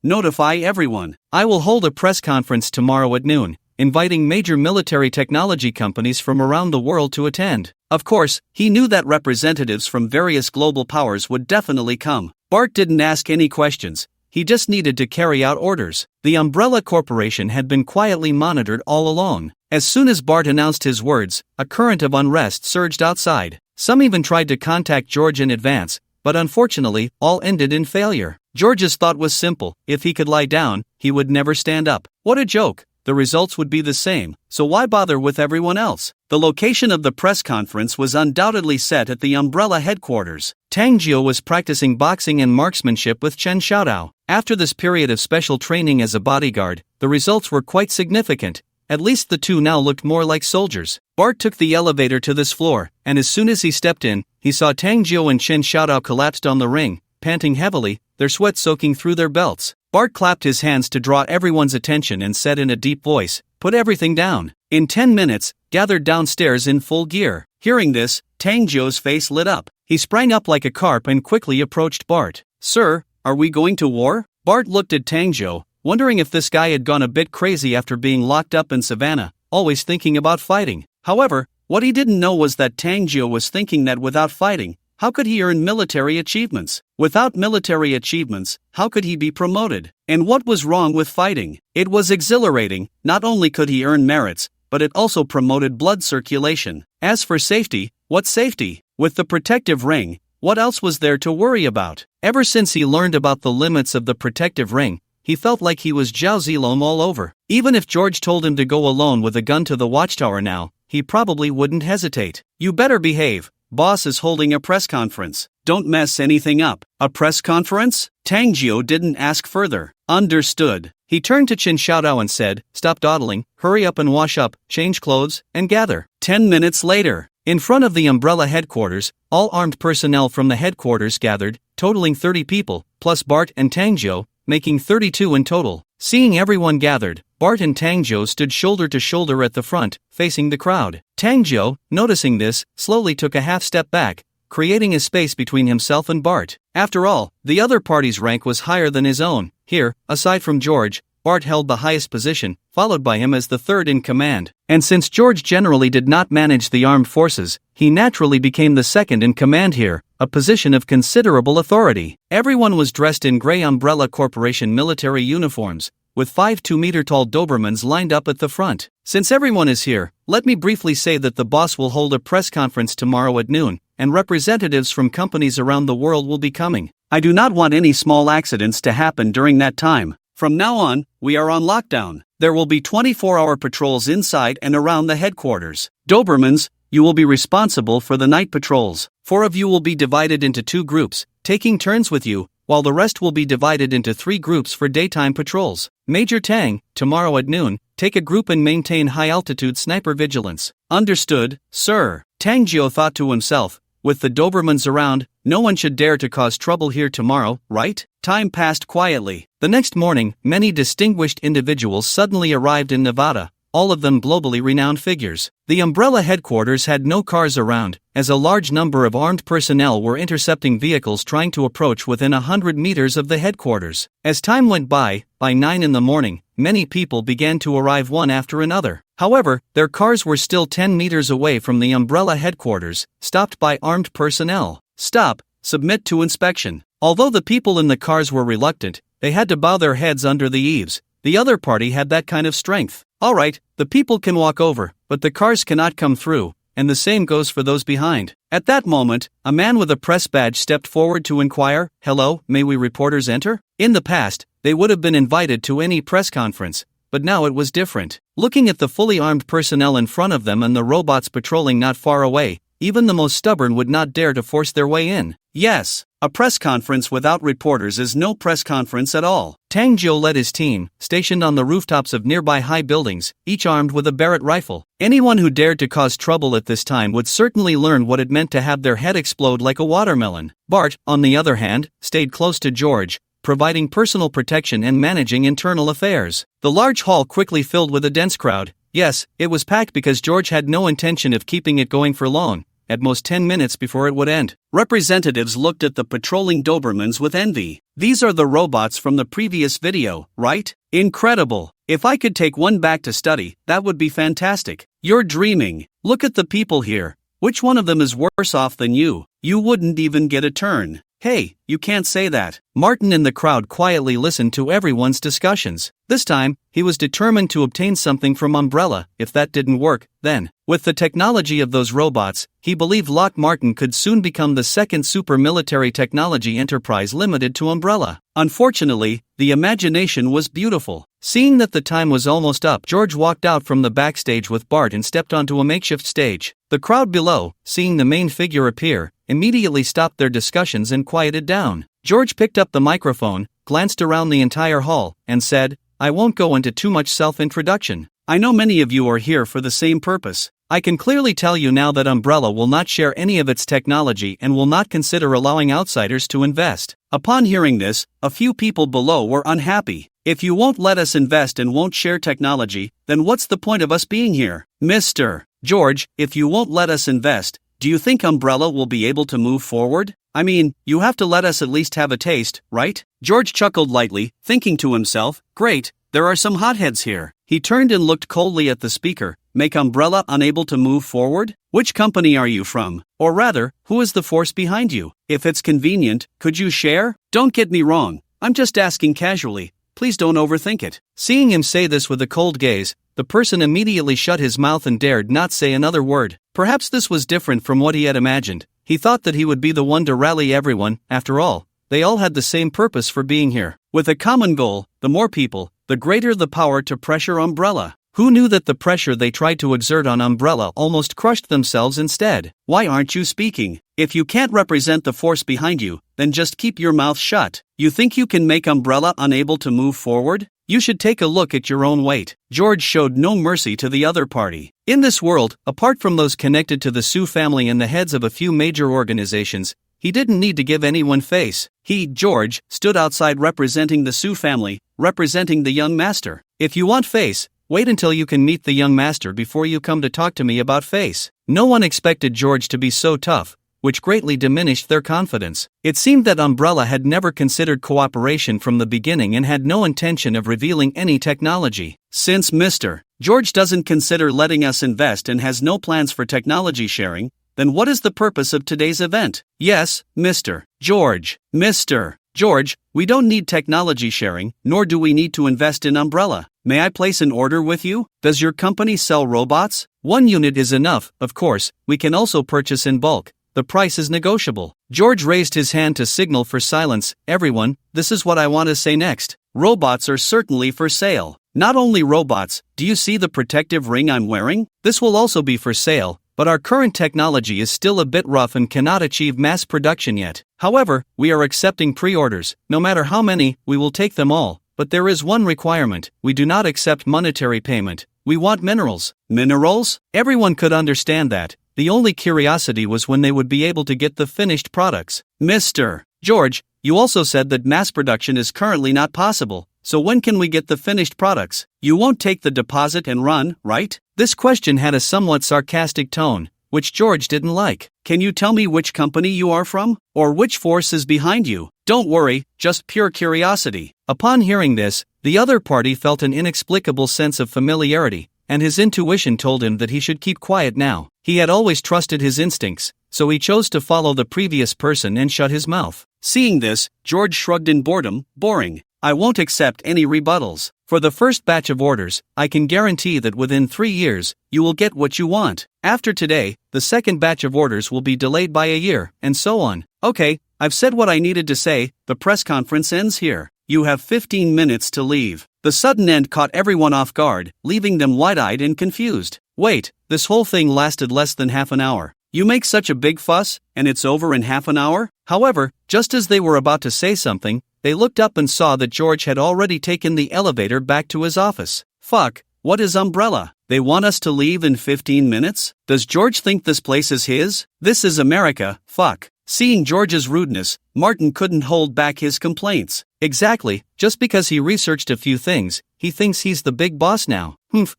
Notify everyone. I will hold a press conference tomorrow at noon, inviting major military technology companies from around the world to attend. Of course, he knew that representatives from various global powers would definitely come. Bart didn't ask any questions. He just needed to carry out orders. The Umbrella Corporation had been quietly monitored all along. As soon as Bart announced his words, a current of unrest surged outside. Some even tried to contact George in advance, but unfortunately, all ended in failure. George's thought was simple: if he could lie down, he would never stand up. What a joke! The results would be the same, so why bother with everyone else? The location of the press conference was undoubtedly set at the Umbrella headquarters. Tangjo was practicing boxing and marksmanship with Chen Xiaodao. After this period of special training as a bodyguard, the results were quite significant. At least the two now looked more like soldiers. Bart took the elevator to this floor, and as soon as he stepped in, he saw Tangjo and Chen Xiaodao collapsed on the ring, panting heavily, their sweat soaking through their belts. Bart clapped his hands to draw everyone's attention and said in a deep voice, "Put everything down." In 10 minutes, gathered downstairs in full gear. Hearing this, Tangjo's face lit up. He sprang up like a carp and quickly approached Bart. "Sir, are we going to war?" Bart looked at Tangjo, wondering if this guy had gone a bit crazy after being locked up in Savannah, always thinking about fighting. However, what he didn't know was that Tangjo was thinking that without fighting, how could he earn military achievements? Without military achievements, how could he be promoted? And what was wrong with fighting? It was exhilarating. Not only could he earn merits, but it also promoted blood circulation. As for safety, what safety? With the protective ring, what else was there to worry about? Ever since he learned about the limits of the protective ring, he felt like he was Zhao Zilong all over. Even if George told him to go alone with a gun to the watchtower now, he probably wouldn't hesitate. "You better behave. Boss is holding a press conference. Don't mess anything up." A press conference? Tangjo didn't ask further. Understood. He turned to Chen Xiaodao and said, "Stop dawdling, hurry up and wash up, change clothes, and gather." 10 minutes later, in front of the Umbrella headquarters, all armed personnel from the headquarters gathered, totaling 30 people, plus Bart and Tangjo, making 32 in total. Seeing everyone gathered, Bart and Tangjo stood shoulder to shoulder at the front, facing the crowd. Tangjo, noticing this, slowly took a half step back, creating a space between himself and Bart. After all, the other party's rank was higher than his own. Here, aside from George, Bart held the highest position, followed by him as the third in command. And since George generally did not manage the armed forces, he naturally became the second in command here, a position of considerable authority. Everyone was dressed in gray Umbrella Corporation military uniforms, with 5 2-meter-tall Dobermans lined up at the front. Since everyone is here, let me briefly say that the boss will hold a press conference tomorrow at noon, and representatives from companies around the world will be coming. I do not want any small accidents to happen during that time. From now on, we are on lockdown. There will be 24-hour patrols inside and around the headquarters. Dobermans, you will be responsible for the night patrols. 4 of you will be divided into 2 groups, taking turns with you, while the rest will be divided into 3 groups for daytime patrols. Major Tang, tomorrow at noon, take a group and maintain high-altitude sniper vigilance. Understood, sir. Tangjo thought to himself, with the Dobermans around, no one should dare to cause trouble here tomorrow, right? Time passed quietly. The next morning, many distinguished individuals suddenly arrived in Nevada, all of them globally renowned figures. The Umbrella headquarters had no cars around, as a large number of armed personnel were intercepting vehicles trying to approach within 100 meters of the headquarters. As time went by 9 in the morning, many people began to arrive one after another. However, their cars were still 10 meters away from the Umbrella headquarters, stopped by armed personnel. "Stop, submit to inspection." Although the people in the cars were reluctant, they had to bow their heads under the eaves. The other party had that kind of strength. "Alright, the people can walk over, but the cars cannot come through, and the same goes for those behind." At that moment, a man with a press badge stepped forward to inquire, "Hello, may we reporters enter?" In the past, they would have been invited to any press conference, but now it was different. Looking at the fully armed personnel in front of them and the robots patrolling not far away, even the most stubborn would not dare to force their way in. Yes, a press conference without reporters is no press conference at all. Tangjo led his team, stationed on the rooftops of nearby high buildings, each armed with a Barrett rifle. Anyone who dared to cause trouble at this time would certainly learn what it meant to have their head explode like a watermelon. Bart, on the other hand, stayed close to George, providing personal protection and managing internal affairs. The large hall quickly filled with a dense crowd. Yes, it was packed because George had no intention of keeping it going for long, at most 10 minutes before it would end. Representatives looked at the patrolling Dobermans with envy. These are the robots from the previous video, right? Incredible. If I could take one back to study, that would be fantastic. You're dreaming. Look at the people here. Which one of them is worse off than you? You wouldn't even get a turn. Hey, you can't say that. Martin in the crowd quietly listened to everyone's discussions. This time, he was determined to obtain something from Umbrella. If that didn't work, then, with the technology of those robots, he believed Lock Martin could soon become the second super military technology enterprise limited to Umbrella. Unfortunately, the imagination was beautiful. Seeing that the time was almost up, George walked out from the backstage with Bart and stepped onto a makeshift stage. The crowd below, seeing the main figure appear, immediately stopped their discussions and quieted down. George picked up the microphone, glanced around the entire hall, and said, "I won't go into too much self-introduction. I know many of you are here for the same purpose. I can clearly tell you now that Umbrella will not share any of its technology and will not consider allowing outsiders to invest." Upon hearing this, a few people below were unhappy. "If you won't let us invest and won't share technology, then what's the point of us being here? Mr. George, if you won't let us invest, do you think Umbrella will be able to move forward? I mean, you have to let us at least have a taste, right?" George chuckled lightly, thinking to himself, "Great, there are some hotheads here." He turned and looked coldly at the speaker. "Make Umbrella unable to move forward? Which company are you from? Or rather, who is the force behind you? If it's convenient, could you share? Don't get me wrong, I'm just asking casually. Please don't overthink it." Seeing him say this with a cold gaze, the person immediately shut his mouth and dared not say another word. Perhaps this was different from what he had imagined. He thought that he would be the one to rally everyone. After all, they all had the same purpose for being here. With a common goal, the more people, the greater the power to pressure Umbrella. Who knew that the pressure they tried to exert on Umbrella almost crushed themselves instead? Why aren't you speaking? If you can't represent the force behind you, then just keep your mouth shut. You think you can make Umbrella unable to move forward? You should take a look at your own weight. George showed no mercy to the other party. In this world, apart from those connected to the Sue family and the heads of a few major organizations, he didn't need to give anyone face. He, George, stood outside representing the Sue family, representing the young master. If you want face, wait until you can meet the young master before you come to talk to me about face. No one expected George to be so tough, which greatly diminished their confidence. It seemed that Umbrella had never considered cooperation from the beginning and had no intention of revealing any technology. Since Mr. George doesn't consider letting us invest and has no plans for technology sharing, then what is the purpose of today's event? Yes, Mr. George. Mr. George, we don't need technology sharing, nor do we need to invest in Umbrella. May I place an order with you? Does your company sell robots? One unit is enough, of course. We can also purchase in bulk. The price is negotiable. George raised his hand to signal for silence. Everyone, this is what I want to say next. Robots are certainly for sale. Not only robots, do you see the protective ring I'm wearing? This will also be for sale, but our current technology is still a bit rough and cannot achieve mass production yet. However, we are accepting pre-orders. No matter how many, we will take them all. But there is one requirement. We do not accept monetary payment. We want minerals. Minerals? Everyone could understand that. The only curiosity was when they would be able to get the finished products. Mr. George, you also said that mass production is currently not possible. So when can we get the finished products? You won't take the deposit and run, right? This question had a somewhat sarcastic tone, which George didn't like. Can you tell me which company you are from? Or which force is behind you? Don't worry, just pure curiosity. Upon hearing this, the other party felt an inexplicable sense of familiarity, and his intuition told him that he should keep quiet now. He had always trusted his instincts, so he chose to follow the previous person and shut his mouth. Seeing this, George shrugged in boredom. Boring. I won't accept any rebuttals. For the first batch of orders, I can guarantee that within 3 years, you will get what you want. After today, the second batch of orders will be delayed by a year, and so on. Okay, I've said what I needed to say. The press conference ends here. You have 15 minutes to leave. The sudden end caught everyone off guard, leaving them wide-eyed and confused. Wait, this whole thing lasted less than half an hour. You make such a big fuss, and it's over in half an hour? However, just as they were about to say something, they looked up and saw that George had already taken the elevator back to his office. Fuck, what is Umbrella? They want us to leave in 15 minutes? Does George think this place is his? This is America, fuck. Seeing George's rudeness, Martin couldn't hold back his complaints. Exactly, just because he researched a few things, he thinks he's the big boss now.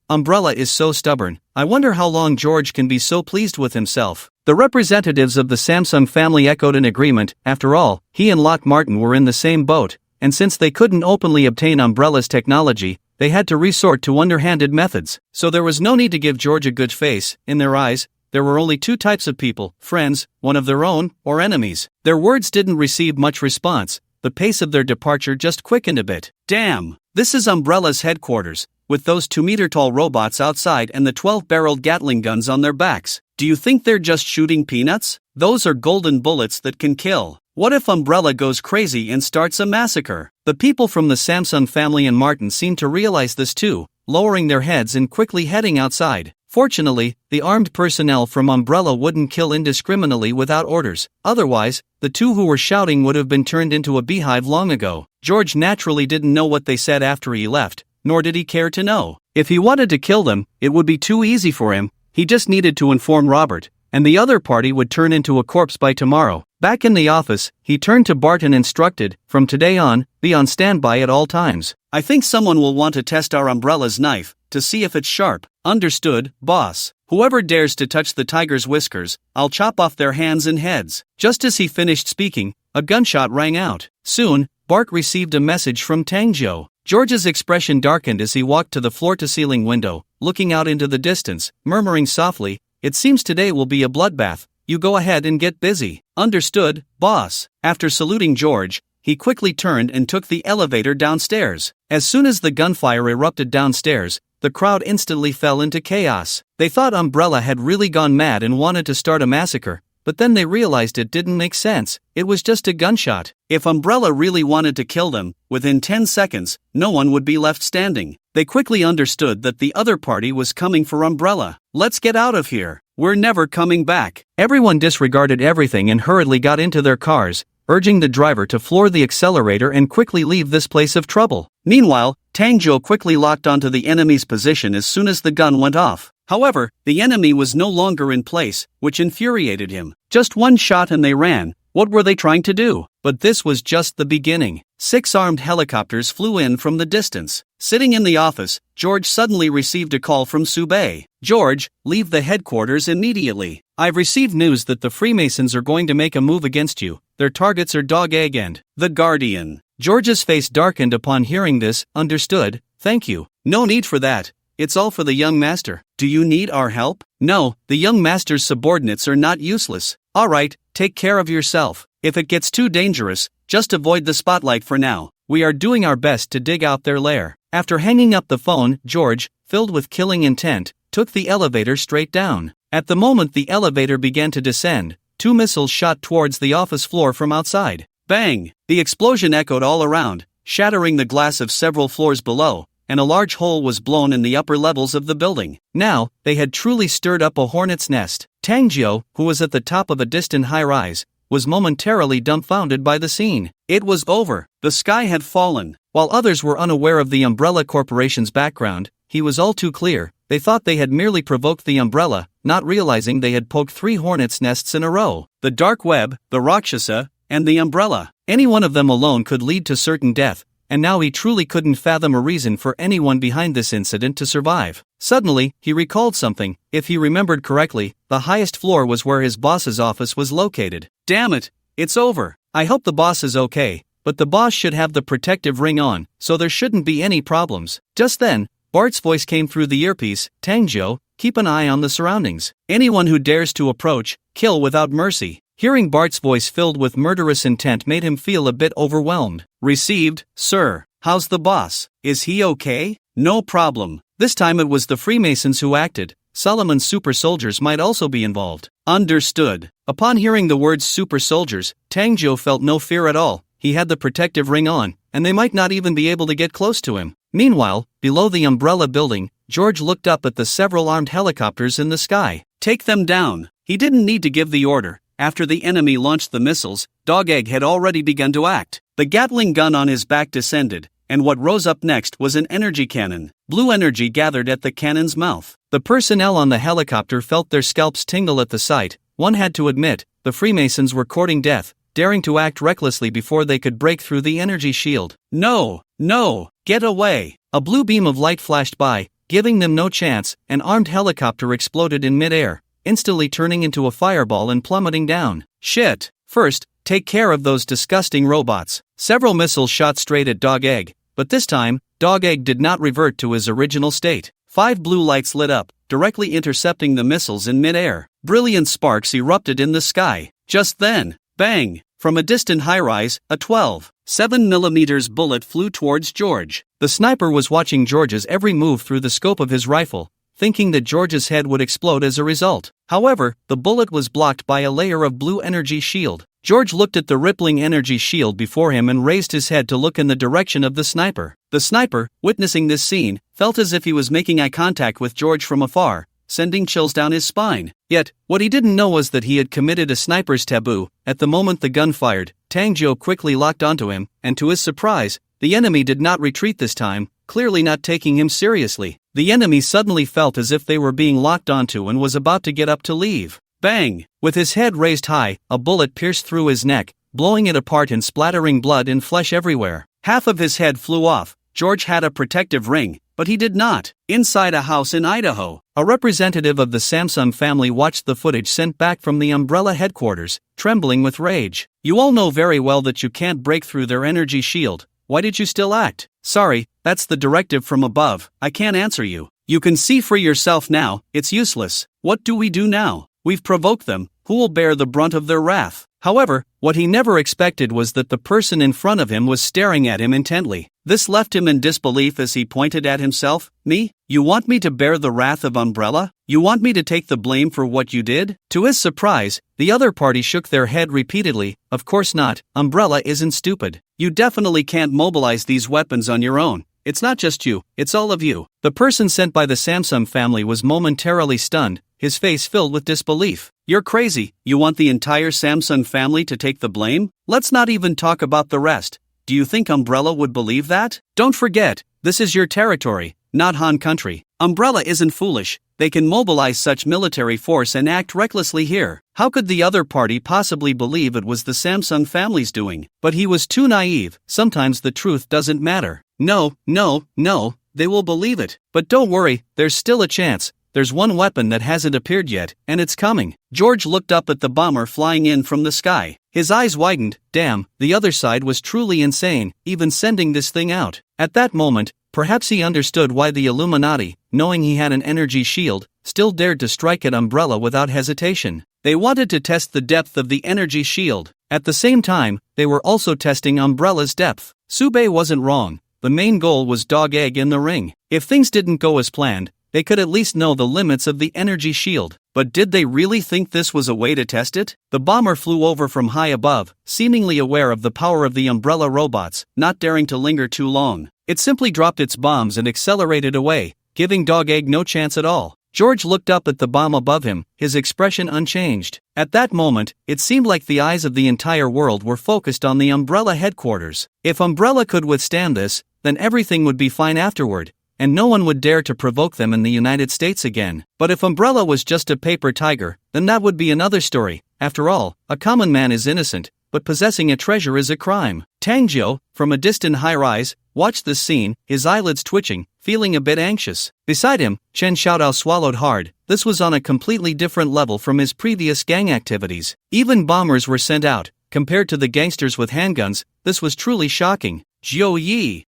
Umbrella is so stubborn. I wonder how long George can be so pleased with himself. The The representatives of the Samsung family echoed an agreement. After all, he and Lot Martin were in the same boat, and since they couldn't openly obtain Umbrella's technology, they had to resort to underhanded methods. So there was no need to give George a good face. In their eyes, there were only two types of people: friends, one of their own, or enemies. Their words didn't receive much response. The pace of their departure just quickened a bit. Damn! This is Umbrella's headquarters, with those 2-meter-tall robots outside and the 12-barreled Gatling guns on their backs. Do you think they're just shooting peanuts? Those are golden bullets that can kill. What if Umbrella goes crazy and starts a massacre? The people from the Samsung family and Martin seemed to realize this too, lowering their heads and quickly heading outside. Fortunately, the armed personnel from Umbrella wouldn't kill indiscriminately without orders. Otherwise, the two who were shouting would have been turned into a beehive long ago. George naturally didn't know what they said after he left, nor did he care to know. If he wanted to kill them, it would be too easy for him. He just needed to inform Robert, and the other party would turn into a corpse by tomorrow. Back in the office, he turned to Bart and instructed, "From today on, be on standby at all times. I think someone will want to test our Umbrella's knife, to see if it's sharp." "Understood, boss. Whoever dares to touch the tiger's whiskers, I'll chop off their hands and heads." Just as he finished speaking, a gunshot rang out. Soon, Bart received a message from Tangjo. George's expression darkened as he walked to the floor-to-ceiling window, looking out into the distance, murmuring softly, "It seems today will be a bloodbath. You go ahead and get busy." "Understood, boss." After saluting George, he quickly turned and took the elevator downstairs. As soon as the gunfire erupted downstairs, the crowd instantly fell into chaos. They thought Umbrella had really gone mad and wanted to start a massacre, but then they realized it didn't make sense. It was just a gunshot. If Umbrella really wanted to kill them, within 10 seconds, no one would be left standing. They quickly understood that the other party was coming for Umbrella. "Let's get out of here. We're never coming back." Everyone disregarded everything and hurriedly got into their cars, urging the driver to floor the accelerator and quickly leave this place of trouble. Meanwhile, Tangjo quickly locked onto the enemy's position as soon as the gun went off. However, the enemy was no longer in place, which infuriated him. Just one shot and they ran. What were they trying to do? But this was just the beginning. 6 armed helicopters flew in from the distance. Sitting in the office, George suddenly received a call from Subei. "George, leave the headquarters immediately. I've received news that the Freemasons are going to make a move against you. Their targets are Dog Egg and the Guardian." George's face darkened upon hearing this. "Understood, thank you. No need for that. It's all for the young master." "Do you need our help?" "No, the young master's subordinates are not useless." "Alright, take care of yourself. If it gets too dangerous, just avoid the spotlight for now. We are doing our best to dig out their lair." After hanging up the phone, George, filled with killing intent, took the elevator straight down. At the moment the elevator began to descend, 2 missiles shot towards the office floor from outside. Bang! The explosion echoed all around, shattering the glass of several floors below, and a large hole was blown in the upper levels of the building. Now, they had truly stirred up a hornet's nest. Tangjo, who was at the top of a distant high-rise, was momentarily dumbfounded by the scene. It was over. The sky had fallen. While others were unaware of the Umbrella Corporation's background, he was all too clear. They thought they had merely provoked the Umbrella, not realizing they had poked 3 hornets' nests in a row. The Dark Web, the Rakshasa, and the Umbrella. Any one of them alone could lead to certain death, and now he truly couldn't fathom a reason for anyone behind this incident to survive. Suddenly, he recalled something. If he remembered correctly, the highest floor was where his boss's office was located. Damn it, it's over. I hope the boss is okay, but the boss should have the protective ring on, so there shouldn't be any problems. Just then, Bart's voice came through the earpiece. "Tangjo, keep an eye on the surroundings. Anyone who dares to approach, kill without mercy." Hearing Bart's voice filled with murderous intent made him feel a bit overwhelmed. "Received, sir. How's the boss? Is he okay?" "No problem." This time it was the Freemasons who acted. Solomon's super soldiers might also be involved. "Understood." Upon hearing the words super soldiers, Tangjo felt no fear at all. He had the protective ring on, and they might not even be able to get close to him. Meanwhile, below the Umbrella building, George looked up at the several armed helicopters in the sky. "Take them down." He didn't need to give the order. After the enemy launched the missiles, Dog Egg had already begun to act. The Gatling gun on his back descended, and what rose up next was an energy cannon. Blue energy gathered at the cannon's mouth. The personnel on the helicopter felt their scalps tingle at the sight. One had to admit, the Freemasons were courting death, daring to act recklessly before they could break through the energy shield. "No, no, get away!" A blue beam of light flashed by, giving them no chance. An armed helicopter exploded in midair. instantly turning into a fireball and plummeting down. Shit! First, take care of those disgusting robots. Several missiles shot straight at Dog Egg, but this time, Dog Egg did not revert to his original state. 5 blue lights lit up, directly intercepting the missiles in mid-air. Brilliant sparks erupted in the sky. Just then, bang! From a distant high-rise, a 12.7mm bullet flew towards George. The sniper was watching George's every move through the scope of his rifle, thinking that George's head would explode as a result. However, the bullet was blocked by a layer of blue energy shield. George looked at the rippling energy shield before him and raised his head to look in the direction of the sniper. The sniper, witnessing this scene, felt as if he was making eye contact with George from afar, sending chills down his spine. Yet, what he didn't know was that he had committed a sniper's taboo. At the moment the gun fired, Tangjo quickly locked onto him, and to his surprise, the enemy did not retreat this time, clearly not taking him seriously. The enemy suddenly felt as if they were being locked onto and was about to get up to leave. Bang! With his head raised high, a bullet pierced through his neck, blowing it apart and splattering blood and flesh everywhere. Half of his head flew off. George had a protective ring, but he did not. Inside a house in Idaho, a representative of the Samsung family watched the footage sent back from the Umbrella headquarters, trembling with rage. You all know very well that you can't break through their energy shield. Why did you still act? Sorry, that's the directive from above. I can't answer you. You can see for yourself now, it's useless. What do we do now? We've provoked them, who will bear the brunt of their wrath? However, what he never expected was that the person in front of him was staring at him intently. This left him in disbelief as he pointed at himself. Me? You want me to bear the wrath of Umbrella? You want me to take the blame for what you did? To his surprise, the other party shook their head repeatedly. Of course not, Umbrella isn't stupid. You definitely can't mobilize these weapons on your own. It's not just you, it's all of you. The person sent by the Samsung family was momentarily stunned, his face filled with disbelief. You're crazy, you want the entire Samsung family to take the blame? Let's not even talk about the rest. Do you think Umbrella would believe that? Don't forget, this is your territory, not Han country. Umbrella isn't foolish, they can mobilize such military force and act recklessly here. How could the other party possibly believe it was the Samsung family's doing? But he was too naive. Sometimes the truth doesn't matter. No, they will believe it. But don't worry, there's still a chance. There's one weapon that hasn't appeared yet, and it's coming. George looked up at the bomber flying in from the sky. His eyes widened. Damn, the other side was truly insane, even sending this thing out. At that moment, perhaps he understood why the Illuminati, knowing he had an energy shield, still dared to strike at Umbrella without hesitation. They wanted to test the depth of the energy shield. At the same time, they were also testing Umbrella's depth. Sube wasn't wrong. The main goal was Dog Egg in the ring. If things didn't go as planned, they could at least know the limits of the energy shield. But did they really think this was a way to test it? The bomber flew over from high above, seemingly aware of the power of the Umbrella robots, not daring to linger too long. It simply dropped its bombs and accelerated away, giving Dog Egg no chance at all. George looked up at the bomb above him, his expression unchanged. At that moment, it seemed like the eyes of the entire world were focused on the Umbrella headquarters. If Umbrella could withstand this, then everything would be fine afterward, and no one would dare to provoke them in the United States again. But if Umbrella was just a paper tiger, then that would be another story. After all, a common man is innocent, but possessing a treasure is a crime. Tangjo, from a distant high-rise, watched this scene, his eyelids twitching, feeling a bit anxious. Beside him, Chen Xiaodao swallowed hard. This was on a completely different level from his previous gang activities. Even bombers were sent out. Compared to the gangsters with handguns, this was truly shocking. Jiu Yi,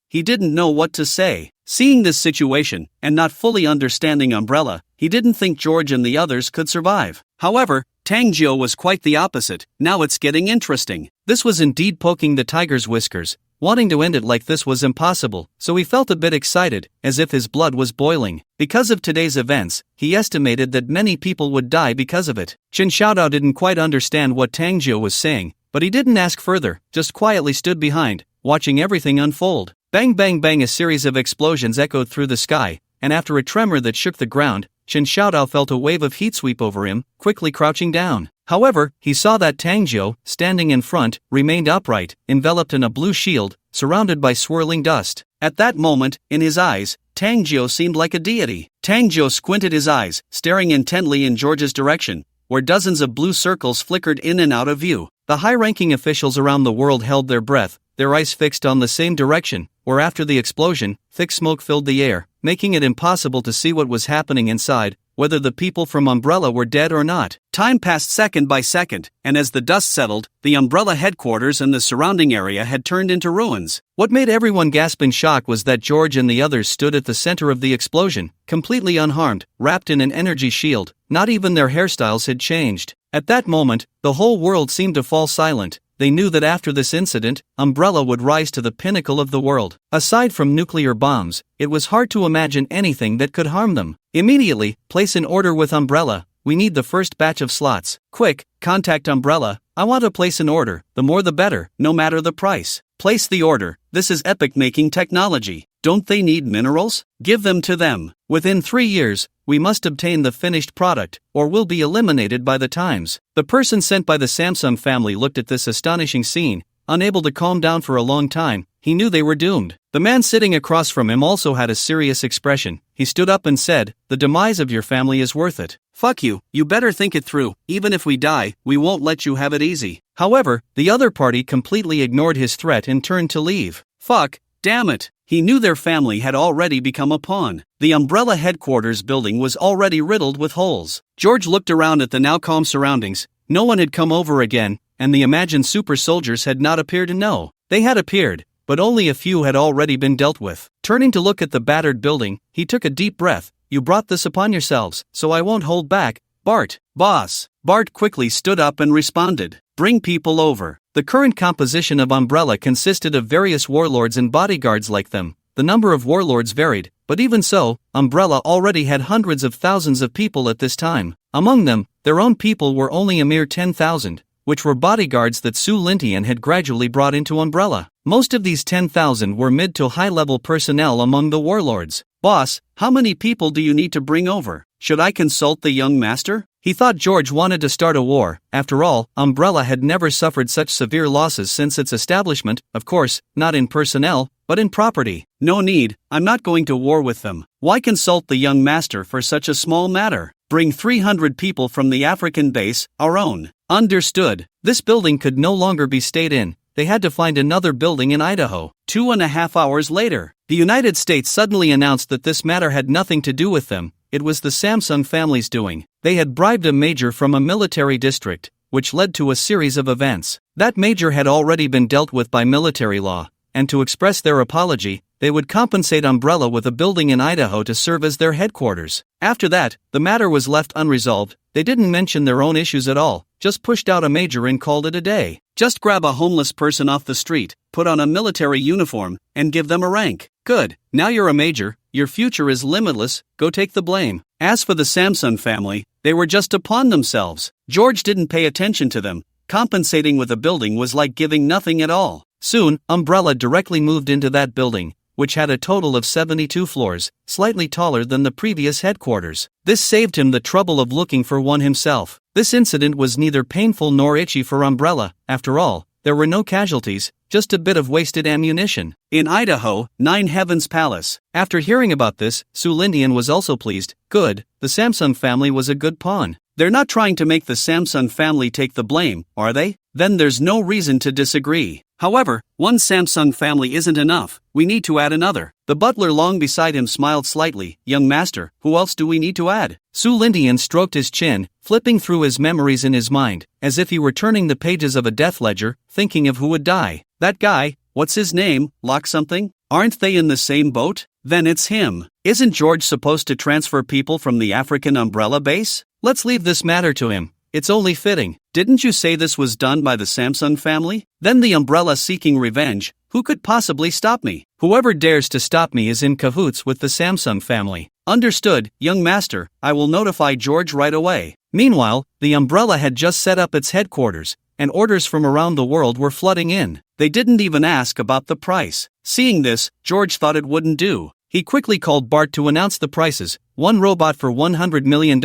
he didn't know what to say. Seeing this situation, and not fully understanding Umbrella, he didn't think George and the others could survive. However, Tangjo was quite the opposite. Now it's getting interesting. This was indeed poking the tiger's whiskers. Wanting to end it like this was impossible, so he felt a bit excited, as if his blood was boiling. Because of today's events, he estimated that many people would die because of it. Chen Xiaodao didn't quite understand what Tangjo was saying, but he didn't ask further, just quietly stood behind, watching everything unfold. Bang bang bang, a series of explosions echoed through the sky, and after a tremor that shook the ground, Chen Xiaodao felt a wave of heat sweep over him, quickly crouching down. However, he saw that Tangjo, standing in front, remained upright, enveloped in a blue shield, surrounded by swirling dust. At that moment, in his eyes, Tangjo seemed like a deity. Tangjo squinted his eyes, staring intently in George's direction, where dozens of blue circles flickered in and out of view. The high-ranking officials around the world held their breath, their eyes fixed on the same direction, where after the explosion, thick smoke filled the air, making it impossible to see what was happening inside. whether the people from Umbrella were dead or not. Time passed second by second, and as the dust settled, the Umbrella headquarters and the surrounding area had turned into ruins. What made everyone gasp in shock was that George and the others stood at the center of the explosion, completely unharmed, wrapped in an energy shield. Not even their hairstyles had changed. At that moment, the whole world seemed to fall silent. They knew that after this incident, Umbrella would rise to the pinnacle of the world. Aside from nuclear bombs, it was hard to imagine anything that could harm them. Immediately, place an order with Umbrella. We need the first batch of slots. Quick, contact Umbrella. I want to place an order. The more the better, no matter the price. Place the order. This is epic-making technology. Don't they need minerals? Give them to them. Within 3 years, we must obtain the finished product, or we'll be eliminated by the times. The person sent by the Samsung family looked at this astonishing scene, unable to calm down for a long time. He knew they were doomed. The man sitting across from him also had a serious expression. He stood up and said, "The demise of your family is worth it. Fuck you, you better think it through. Even if we die, we won't let you have it easy." However, the other party completely ignored his threat and turned to leave. Fuck, damn it. He knew their family had already become a pawn. The Umbrella headquarters building was already riddled with holes. George looked around at the now calm surroundings. No one had come over again, and the imagined super soldiers had not appeared. No, they had appeared, but only a few had already been dealt with. Turning to look at the battered building, he took a deep breath. "You brought this upon yourselves, so I won't hold back. Bart." "Boss." Bart quickly stood up and responded, "Bring people over." The current composition of Umbrella consisted of various warlords and bodyguards like them. The number of warlords varied, but even so, Umbrella already had hundreds of thousands of people at this time. Among them, their own people were only a mere 10,000, which were bodyguards that Su Lintian had gradually brought into Umbrella. Most of these 10,000 were mid to high-level personnel among the warlords. "Boss, how many people do you need to bring over? Should I consult the young master?" He thought George wanted to start a war. After all, Umbrella had never suffered such severe losses since its establishment, of course, not in personnel, but in property. "No need, I'm not going to war with them. Why consult the young master for such a small matter? Bring 300 people from the African base, our own." Understood. This building could no longer be stayed in. They had to find another building in Idaho. 2.5 hours later, the United States suddenly announced that this matter had nothing to do with them. It was the Samsung family's doing. They had bribed a major from a military district, which led to a series of events. That major had already been dealt with by military law, and to express their apology, they would compensate Umbrella with a building in Idaho to serve as their headquarters. After that, the matter was left unresolved. They didn't mention their own issues at all, just pushed out a major and called it a day. Just grab a homeless person off the street, put on a military uniform, and give them a rank. Good, now you're a major, your future is limitless, go take the blame. As for the Samsung family, they were just a pawn themselves. George didn't pay attention to them. Compensating with a building was like giving nothing at all. Soon, Umbrella directly moved into that building, which had a total of 72 floors, slightly taller than the previous headquarters. This saved him the trouble of looking for one himself. This incident was neither painful nor itchy for Umbrella. After all, there were no casualties, just a bit of wasted ammunition. In Idaho, Nine Heavens Palace. After hearing about this, Su Lintian was also pleased. Good, the Samsung family was a good pawn. They're not trying to make the Samsung family take the blame, are they? Then there's no reason to disagree. However, one Samsung family isn't enough, we need to add another. The butler long beside him smiled slightly. "Young master, who else do we need to add?" Su Lintian stroked his chin, flipping through his memories in his mind, as if he were turning the pages of a death ledger, thinking of who would die. "That guy, what's his name, Lock something? Aren't they in the same boat? Then it's him. Isn't George supposed to transfer people from the African Umbrella base? Let's leave this matter to him. It's only fitting. Didn't you say this was done by the Samsung family? Then the Umbrella seeking revenge. Who could possibly stop me? Whoever dares to stop me is in cahoots with the Samsung family." Understood, young master, I will notify George right away. Meanwhile, the Umbrella had just set up its headquarters, and orders from around the world were flooding in. They didn't even ask about the price. Seeing this, George thought it wouldn't do. He quickly called Bart to announce the prices: one robot for $100 million,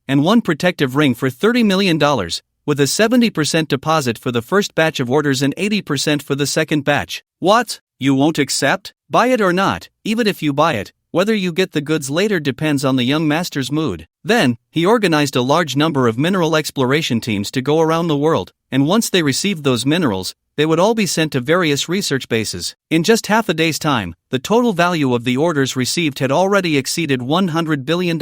and one protective ring for $30 million, with a 70% deposit for the first batch of orders and 80% for the second batch. What? You won't accept? Buy it or not? Even if you buy it, whether you get the goods later depends on the young master's mood. Then, he organized a large number of mineral exploration teams to go around the world, and once they received those minerals, they would all be sent to various research bases. In just half a day's time, the total value of the orders received had already exceeded $100 billion.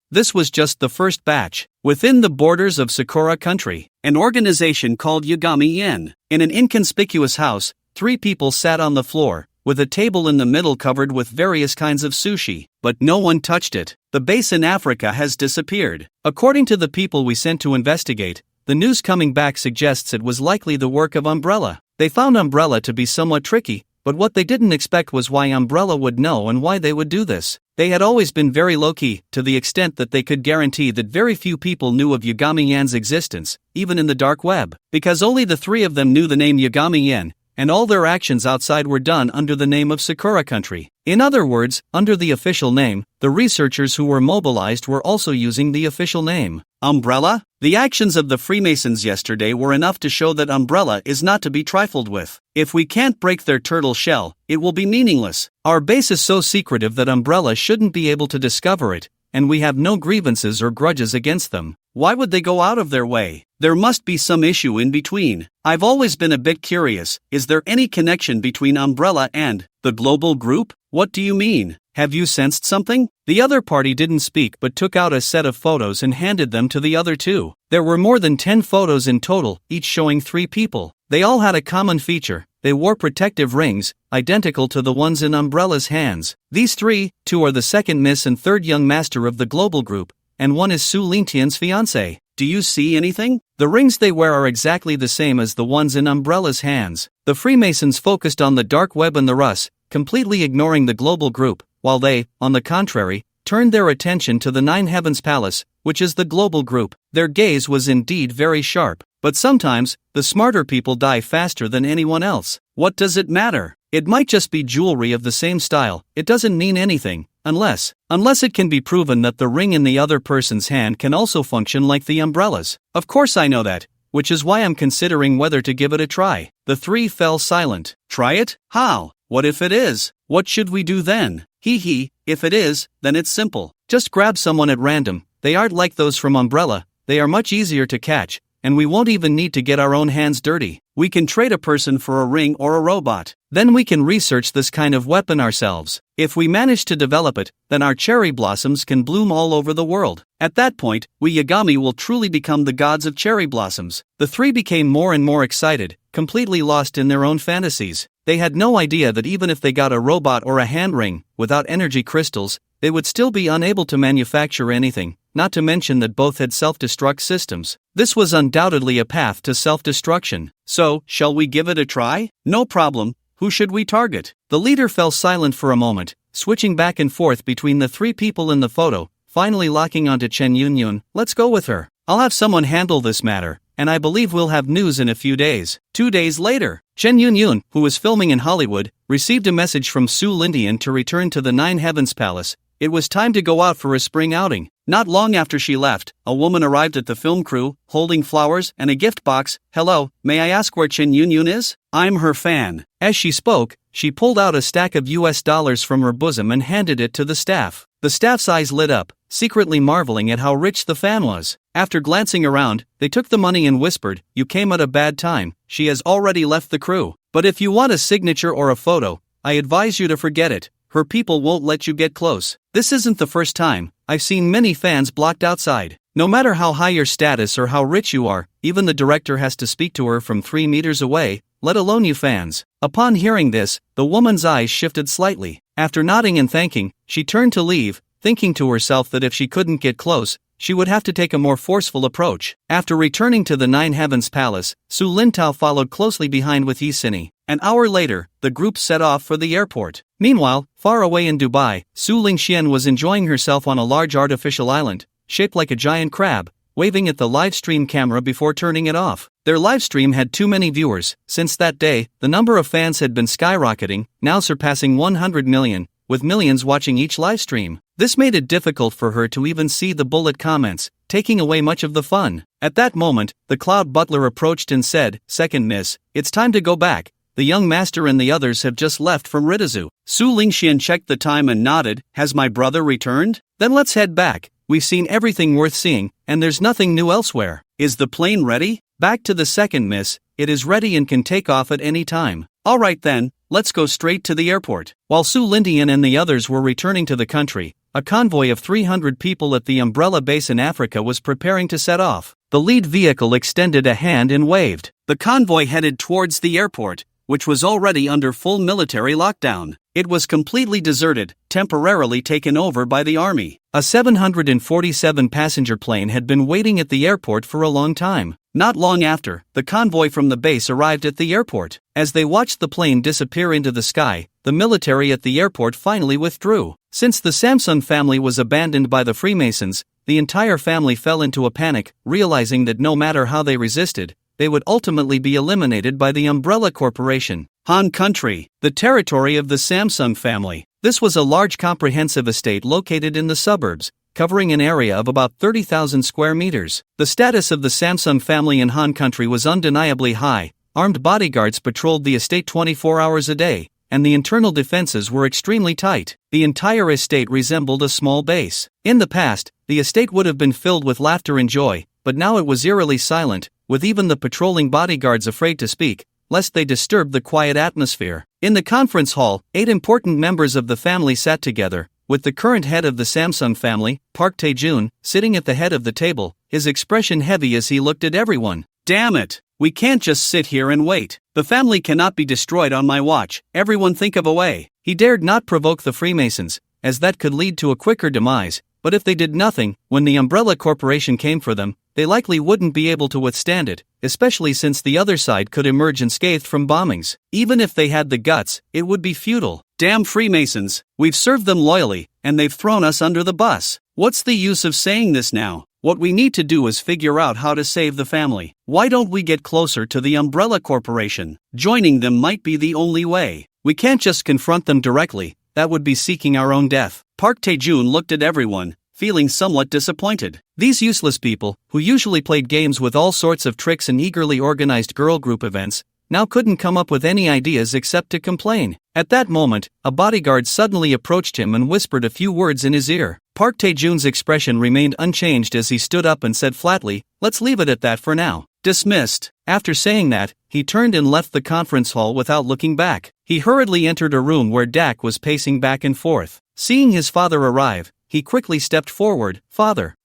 This was just the first batch. Within the borders of Sakura Country, an organization called Yagami Yen. In an inconspicuous house, 3 people sat on the floor, with a table in the middle covered with various kinds of sushi, but no one touched it. The base in Africa has disappeared. According to the people we sent to investigate, the news coming back suggests it was likely the work of Umbrella. They found Umbrella to be somewhat tricky, but what they didn't expect was why Umbrella would know and why they would do this. They had always been very low-key, to the extent that they could guarantee that very few people knew of Yagami Yen's existence, even in the dark web, because only the 3 of them knew the name Yagami Yen, and all their actions outside were done under the name of Sakura Country. In other words, under the official name, the researchers who were mobilized were also using the official name. Umbrella? The actions of the Freemasons yesterday were enough to show that Umbrella is not to be trifled with. If we can't break their turtle shell, it will be meaningless. Our base is so secretive that Umbrella shouldn't be able to discover it, and we have no grievances or grudges against them. Why would they go out of their way? There must be some issue in between. I've always been a bit curious. Is there any connection between Umbrella and the global group? What do you mean? Have you sensed something? The other party didn't speak but took out a set of photos and handed them to the other 2. There were more than 10 photos in total, each showing 3 people. They all had a common feature. They wore protective rings, identical to the ones in Umbrella's hands. These 2 are the second miss and third young master of the global group, and one is Su Lingtian's fiancé. Do you see anything? The rings they wear are exactly the same as the ones in Umbrella's hands. The Freemasons focused on the dark web and the Rus, completely ignoring the global group, while they, on the contrary, turned their attention to the Nine Heavens Palace, which is the global group. Their gaze was indeed very sharp, but sometimes, the smarter people die faster than anyone else. What does it matter? It might just be jewelry of the same style. It doesn't mean anything, unless it can be proven that the ring in the other person's hand can also function like the umbrellas. Of course I know that, which is why I'm considering whether to give it a try. The 3 fell silent. Try it? How? What if it is? What should we do then? If it is, then it's simple. Just grab someone at random. They aren't like those from Umbrella. They are much easier to catch, and we won't even need to get our own hands dirty. We can trade a person for a ring or a robot. Then we can research this kind of weapon ourselves. If we manage to develop it, then our cherry blossoms can bloom all over the world. At that point, we Yagami will truly become the gods of cherry blossoms. The 3 became more and more excited, completely lost in their own fantasies. They had no idea that even if they got a robot or a hand ring, without energy crystals, they would still be unable to manufacture anything, not to mention that both had self-destruct systems. This was undoubtedly a path to self-destruction. So, shall we give it a try? No problem. Who should we target? The leader fell silent for a moment, switching back and forth between the 3 people in the photo, finally locking onto Chen Yunyun. Let's go with her. I'll have someone handle this matter, and I believe we'll have news in a few days. 2 days later, Chen Yunyun, who was filming in Hollywood, received a message from Su Lingtian to return to the Nine Heavens Palace. It was time to go out for a spring outing. Not long after she left, a woman arrived at the film crew, holding flowers and a gift box. Hello, may I ask where Chen Yunyun is? I'm her fan. As she spoke, she pulled out a stack of US dollars from her bosom and handed it to the staff. The staff's eyes lit up, secretly marveling at how rich the fan was. After glancing around, they took the money and whispered, "You came at a bad time. She has already left the crew. But if you want a signature or a photo, I advise you to forget it. Her people won't let you get close." This isn't the first time. I've seen many fans blocked outside. No matter how high your status or how rich you are, even the director has to speak to her from 3 meters away, let alone you fans. Upon hearing this, the woman's eyes shifted slightly. After nodding and thanking, she turned to leave, thinking to herself that if she couldn't get close, she would have to take a more forceful approach. After returning to the Nine Heavens Palace, Su Lintao followed closely behind with Yisini. An hour later, the group set off for the airport. Meanwhile, far away in Dubai, Su Lingxian was enjoying herself on a large artificial island, shaped like a giant crab, waving at the livestream camera before turning it off. Their livestream had too many viewers. Since that day, the number of fans had been skyrocketing, now surpassing 100 million, with millions watching each livestream. This made it difficult for her to even see the bullet comments, taking away much of the fun. At that moment, the cloud butler approached and said, "Second miss, it's time to go back. The young master and the others have just left from Ritazu." Su Lingxian checked the time and nodded. "Has my brother returned? Then let's head back. We've seen everything worth seeing, and there's nothing new elsewhere. Is the plane ready?" Back to the second miss, it is ready and can take off at any time. Alright then, let's go straight to the airport. While Su Lintian and the others were returning to the country, a convoy of 300 people at the Umbrella Base in Africa was preparing to set off. The lead vehicle extended a hand and waved. The convoy headed towards the airport, which was already under full military lockdown. It was completely deserted, temporarily taken over by the army. A 747-passenger plane had been waiting at the airport for a long time. Not long after, the convoy from the base arrived at the airport. As they watched the plane disappear into the sky, the military at the airport finally withdrew. Since the Samsung family was abandoned by the Freemasons, the entire family fell into a panic, realizing that no matter how they resisted, they would ultimately be eliminated by the Umbrella Corporation. Han Country, the territory of the Samsung family. This was a large comprehensive estate located in the suburbs, covering an area of about 30,000 square meters. The status of the Samsung family in Han Country was undeniably high. Armed bodyguards patrolled the estate 24 hours a day, and the internal defenses were extremely tight. The entire estate resembled a small base. In the past, the estate would have been filled with laughter and joy, but now it was eerily silent, with even the patrolling bodyguards afraid to speak, lest they disturb the quiet atmosphere. In the conference hall, 8 important members of the family sat together, with the current head of the Samsung family, Park Tae-jun, sitting at the head of the table, his expression heavy as he looked at everyone. Damn it! We can't just sit here and wait. The family cannot be destroyed on my watch. Everyone think of a way. He dared not provoke the Freemasons, as that could lead to a quicker demise, but if they did nothing, when the Umbrella Corporation came for them, they likely wouldn't be able to withstand it, especially since the other side could emerge unscathed from bombings. Even if they had the guts, it would be futile. Damn Freemasons, we've served them loyally, and they've thrown us under the bus. What's the use of saying this now? What we need to do is figure out how to save the family. Why don't we get closer to the Umbrella Corporation? Joining them might be the only way. We can't just confront them directly, that would be seeking our own death. Park Tae-jun looked at everyone, feeling somewhat disappointed. These useless people, who usually played games with all sorts of tricks and eagerly organized girl group events, now couldn't come up with any ideas except to complain. At that moment, a bodyguard suddenly approached him and whispered a few words in his ear. Park Tae-jun's expression remained unchanged as he stood up and said flatly, "Let's leave it at that for now." Dismissed. After saying that, he turned and left the conference hall without looking back. He hurriedly entered a room where Dak was pacing back and forth. Seeing his father arrive, he quickly stepped forward. "Father,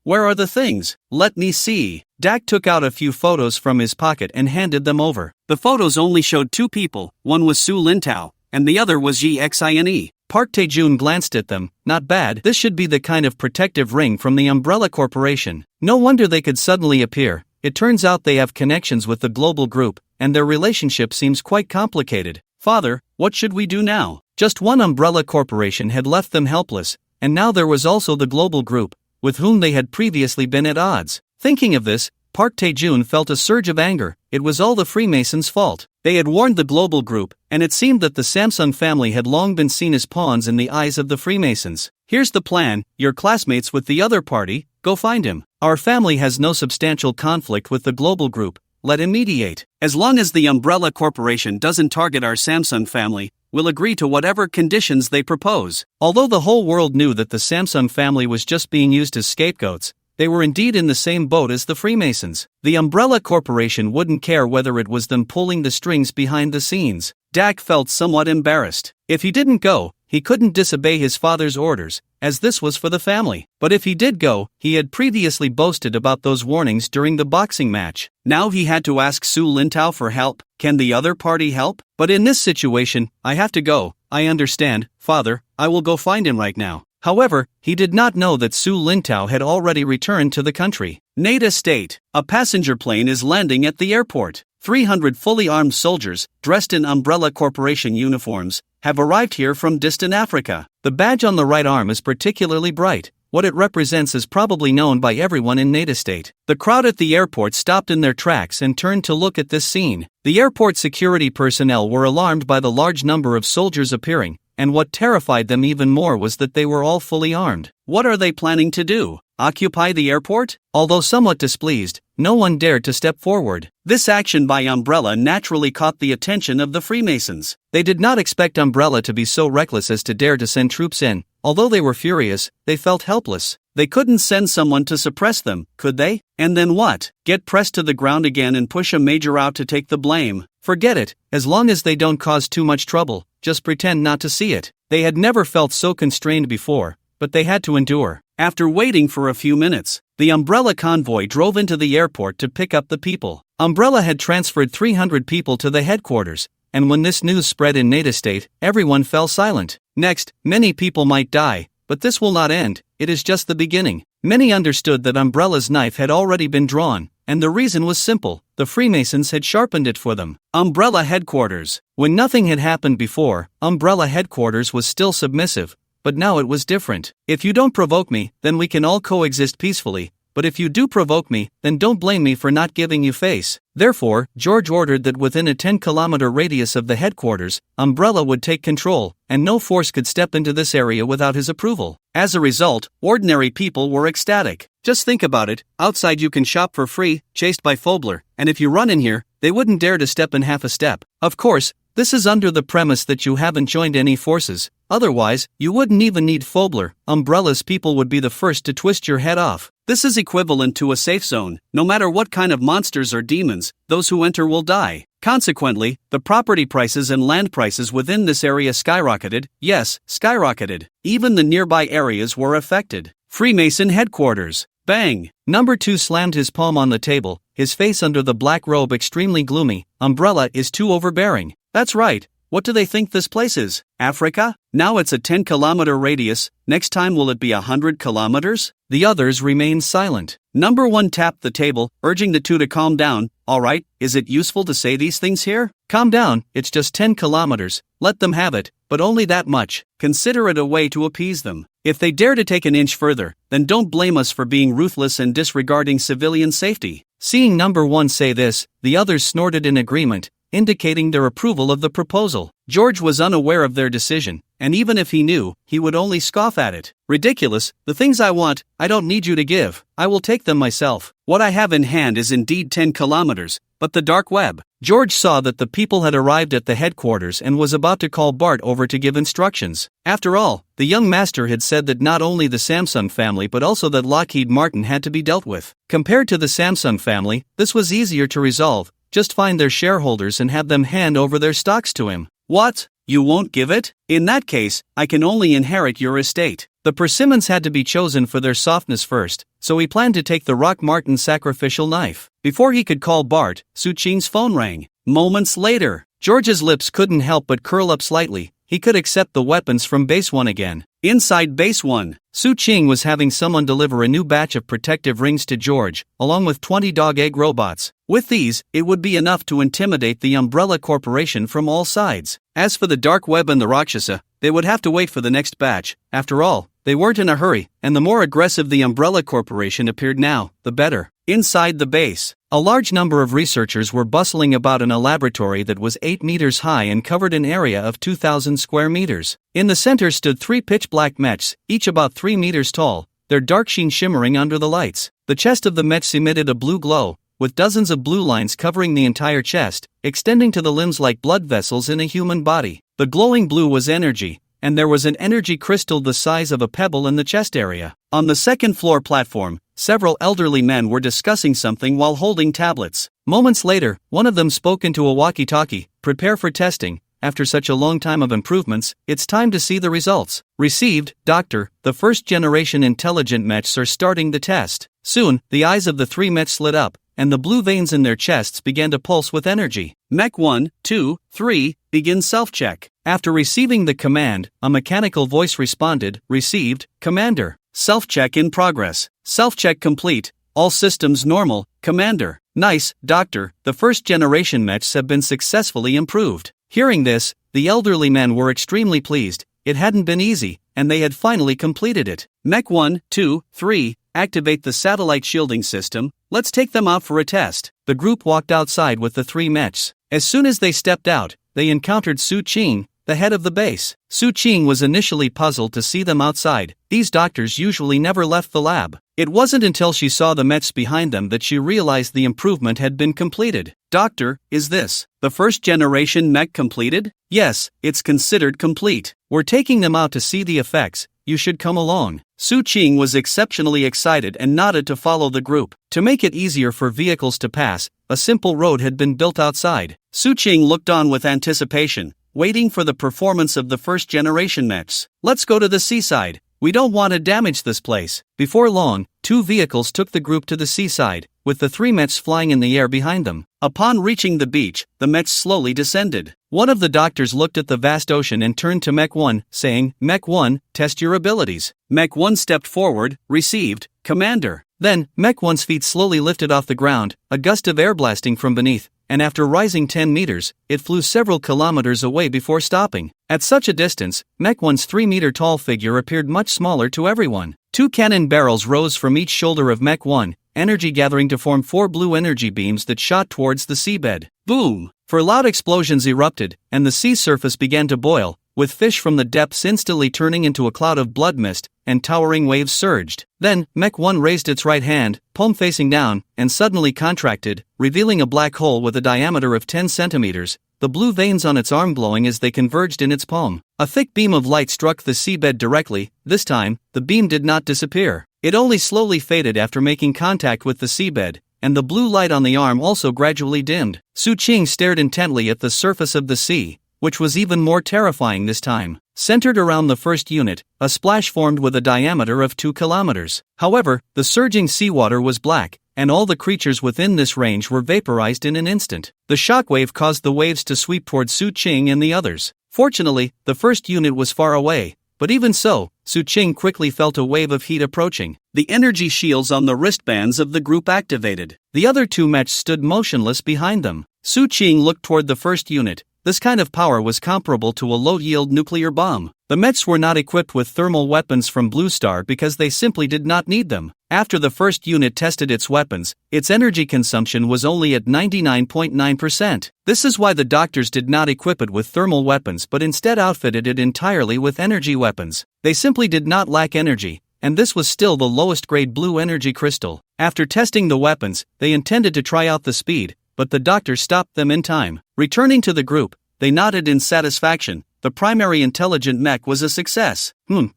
where are the things? Let me see." Dak took out a few photos from his pocket and handed them over. The photos only showed 2 people, one was Su Lintao, and the other was Yi Xine. Park Tae-jun glanced at them. Not bad. This should be the kind of protective ring from the Umbrella Corporation. No wonder they could suddenly appear. It turns out they have connections with the global group, and their relationship seems quite complicated. Father, what should we do now? Just one Umbrella Corporation had left them helpless, and now there was also the global group, with whom they had previously been at odds. Thinking of this, Park Tae-jun felt a surge of anger. It was all the Freemasons' fault. They had warned the global group, and it seemed that the Samsung family had long been seen as pawns in the eyes of the Freemasons. Here's the plan: your classmates with the other party, go find him. Our family has no substantial conflict with the global group, let him mediate. As long as the Umbrella Corporation doesn't target our Samsung family, we'll agree to whatever conditions they propose. Although the whole world knew that the Samsung family was just being used as scapegoats, they were indeed in the same boat as the Freemasons. The Umbrella Corporation wouldn't care whether it was them pulling the strings behind the scenes. Dak felt somewhat embarrassed. If he didn't go, he couldn't disobey his father's orders, as this was for the family. But if he did go, he had previously boasted about those warnings during the boxing match. Now he had to ask Su Lintao for help. Can the other party help? But in this situation, I have to go. I understand, father, I will go find him right now. However, he did not know that Su Lintao had already returned to the country. Nada State. A passenger plane is landing at the airport. 300 fully armed soldiers, dressed in Umbrella Corporation uniforms, have arrived here from distant Africa. The badge on the right arm is particularly bright. What it represents is probably known by everyone in Nada State. The crowd at the airport stopped in their tracks and turned to look at this scene. The airport security personnel were alarmed by the large number of soldiers appearing, and what terrified them even more was that they were all fully armed. What are they planning to do? Occupy the airport? Although somewhat displeased, no one dared to step forward. This action by Umbrella naturally caught the attention of the Freemasons. They did not expect Umbrella to be so reckless as to dare to send troops in. Although they were furious, they felt helpless. They couldn't send someone to suppress them, could they? And then what? Get pressed to the ground again and push a major out to take the blame? Forget it, as long as they don't cause too much trouble, just pretend not to see it. They had never felt so constrained before, but they had to endure. After waiting for a few minutes, the Umbrella convoy drove into the airport to pick up the people. Umbrella had transferred 300 people to the headquarters, and when this news spread in Nata State, everyone fell silent. Next, many people might die, but this will not end, it is just the beginning. Many understood that Umbrella's knife had already been drawn, and the reason was simple: the Freemasons had sharpened it for them. Umbrella headquarters. When nothing had happened before, Umbrella headquarters was still submissive, but now it was different. If you don't provoke me, then we can all coexist peacefully, but if you do provoke me, then don't blame me for not giving you face. Therefore, George ordered that within a 10-kilometer radius of the headquarters, Umbrella would take control, and no force could step into this area without his approval. As a result, ordinary people were ecstatic. Just think about it, outside you can shop for free, chased by Phobler, and if you run in here, they wouldn't dare to step in half a step. Of course, this is under the premise that you haven't joined any forces. Otherwise, you wouldn't even need Phobler. Umbrella's people would be the first to twist your head off. This is equivalent to a safe zone. No matter what kind of monsters or demons, those who enter will die. Consequently, the property prices and land prices within this area skyrocketed. Yes, skyrocketed. Even the nearby areas were affected. Freemason headquarters. Bang! Number 2 slammed his palm on the table, his face under the black robe extremely gloomy. Umbrella is too overbearing. That's right. What do they think this place is? Africa? Now it's a 10-kilometer radius, next time will it be 100 kilometers? The others remained silent. Number 1 tapped the table, urging the two to calm down. Alright, is it useful to say these things here? Calm down, it's just 10 kilometers, let them have it, but only that much. Consider it a way to appease them. If they dare to take an inch further, then don't blame us for being ruthless and disregarding civilian safety. Seeing Number 1 say this, the others snorted in agreement, indicating their approval of the proposal. George was unaware of their decision, and even if he knew, he would only scoff at it. Ridiculous, the things I want, I don't need you to give, I will take them myself. What I have in hand is indeed 10 kilometers, but the dark web. George saw that the people had arrived at the headquarters and was about to call Bart over to give instructions. After all, the young master had said that not only the Samsung family but also that Lockheed Martin had to be dealt with. Compared to the Samsung family, this was easier to resolve. Just find their shareholders and have them hand over their stocks to him. What? You won't give it? In that case, I can only inherit your estate. The persimmons had to be chosen for their softness first, so he planned to take the Rock Martin sacrificial knife. Before he could call Bart, Su-Ching's phone rang. Moments later, George's lips couldn't help but curl up slightly. He could accept the weapons from Base 1 again. Inside Base 1, Su-Ching was having someone deliver a new batch of protective rings to George, along with 20 dog-egg robots. With these, it would be enough to intimidate the Umbrella Corporation from all sides. As for the Dark Web and the Rakshasa, they would have to wait for the next batch. After all, they weren't in a hurry, and the more aggressive the Umbrella Corporation appeared now, the better. Inside the base, a large number of researchers were bustling about in a laboratory that was 8 meters high and covered an area of 2,000 square meters. In the center stood 3 pitch-black mechs, each about 3 meters tall, their dark sheen shimmering under the lights. The chest of the mechs emitted a blue glow, with dozens of blue lines covering the entire chest, extending to the limbs like blood vessels in a human body. The glowing blue was energy, and there was an energy crystal the size of a pebble in the chest area. On the second floor platform, several elderly men were discussing something while holding tablets. Moments later, one of them spoke into a walkie-talkie. Prepare for testing. After such a long time of improvements, it's time to see the results. Received, Doctor, the first-generation intelligent mechs are starting the test. Soon, the eyes of the 3 mechs lit up, and the blue veins in their chests began to pulse with energy. Mech 1, 2, 3, begin self-check. After receiving the command, a mechanical voice responded, Received, Commander. Self-check in progress. Self-check complete. All systems normal, Commander. Nice, Doctor, the first-generation mechs have been successfully improved. Hearing this, the elderly men were extremely pleased. It hadn't been easy, and they had finally completed it. Mech 1, 2, 3, activate the satellite shielding system. Let's take them out for a test. The group walked outside with the 3 mechs. As soon as they stepped out, they encountered Su-Ching, the head of the base. Su-Ching was initially puzzled to see them outside. These doctors usually never left the lab. It wasn't until she saw the mechs behind them that she realized the improvement had been completed. Doctor, is this the first generation mech completed? Yes, it's considered complete. We're taking them out to see the effects. You should come along. Su Qing was exceptionally excited and nodded to follow the group. To make it easier for vehicles to pass, a simple road had been built outside. Su Qing looked on with anticipation, waiting for the performance of the first generation mechs. Let's go to the seaside. We don't want to damage this place. Before long, 2 vehicles took the group to the seaside, with the 3 mechs flying in the air behind them. Upon reaching the beach, the mechs slowly descended. One of the doctors looked at the vast ocean and turned to Mech 1, saying, Mech 1, test your abilities. Mech 1 stepped forward, received, Commander. Then, Mech 1's feet slowly lifted off the ground, a gust of air blasting from beneath, and after rising 10 meters, it flew several kilometers away before stopping. At such a distance, Mech 1's 3-meter-tall figure appeared much smaller to everyone. 2 cannon barrels rose from each shoulder of Mech 1, energy gathering to form 4 blue energy beams that shot towards the seabed. Boom! For loud explosions erupted, and the sea surface began to boil, with fish from the depths instantly turning into a cloud of blood mist, and towering waves surged. Then, Mech 1 raised its right hand, palm facing down, and suddenly contracted, revealing a black hole with a diameter of 10 centimeters, the blue veins on its arm glowing as they converged in its palm. A thick beam of light struck the seabed directly. This time, the beam did not disappear. It only slowly faded after making contact with the seabed, and the blue light on the arm also gradually dimmed. Su Qing stared intently at the surface of the sea, which was even more terrifying this time. Centered around the first unit, a splash formed with a diameter of 2 kilometers. However, the surging seawater was black, and all the creatures within this range were vaporized in an instant. The shockwave caused the waves to sweep toward Su Qing and the others. Fortunately, the first unit was far away, but even so, Su Qing quickly felt a wave of heat approaching. The energy shields on the wristbands of the group activated. The other 2 mechs stood motionless behind them. Su Qing looked toward the first unit. This kind of power was comparable to a low-yield nuclear bomb. The mechs were not equipped with thermal weapons from Blue Star because they simply did not need them. After the first unit tested its weapons, its energy consumption was only at 99.9%. This is why the doctors did not equip it with thermal weapons but instead outfitted it entirely with energy weapons. They simply did not lack energy, and this was still the lowest grade blue energy crystal. After testing the weapons, they intended to try out the speed, but the doctor stopped them in time. Returning to the group, they nodded in satisfaction. The primary intelligent mech was a success.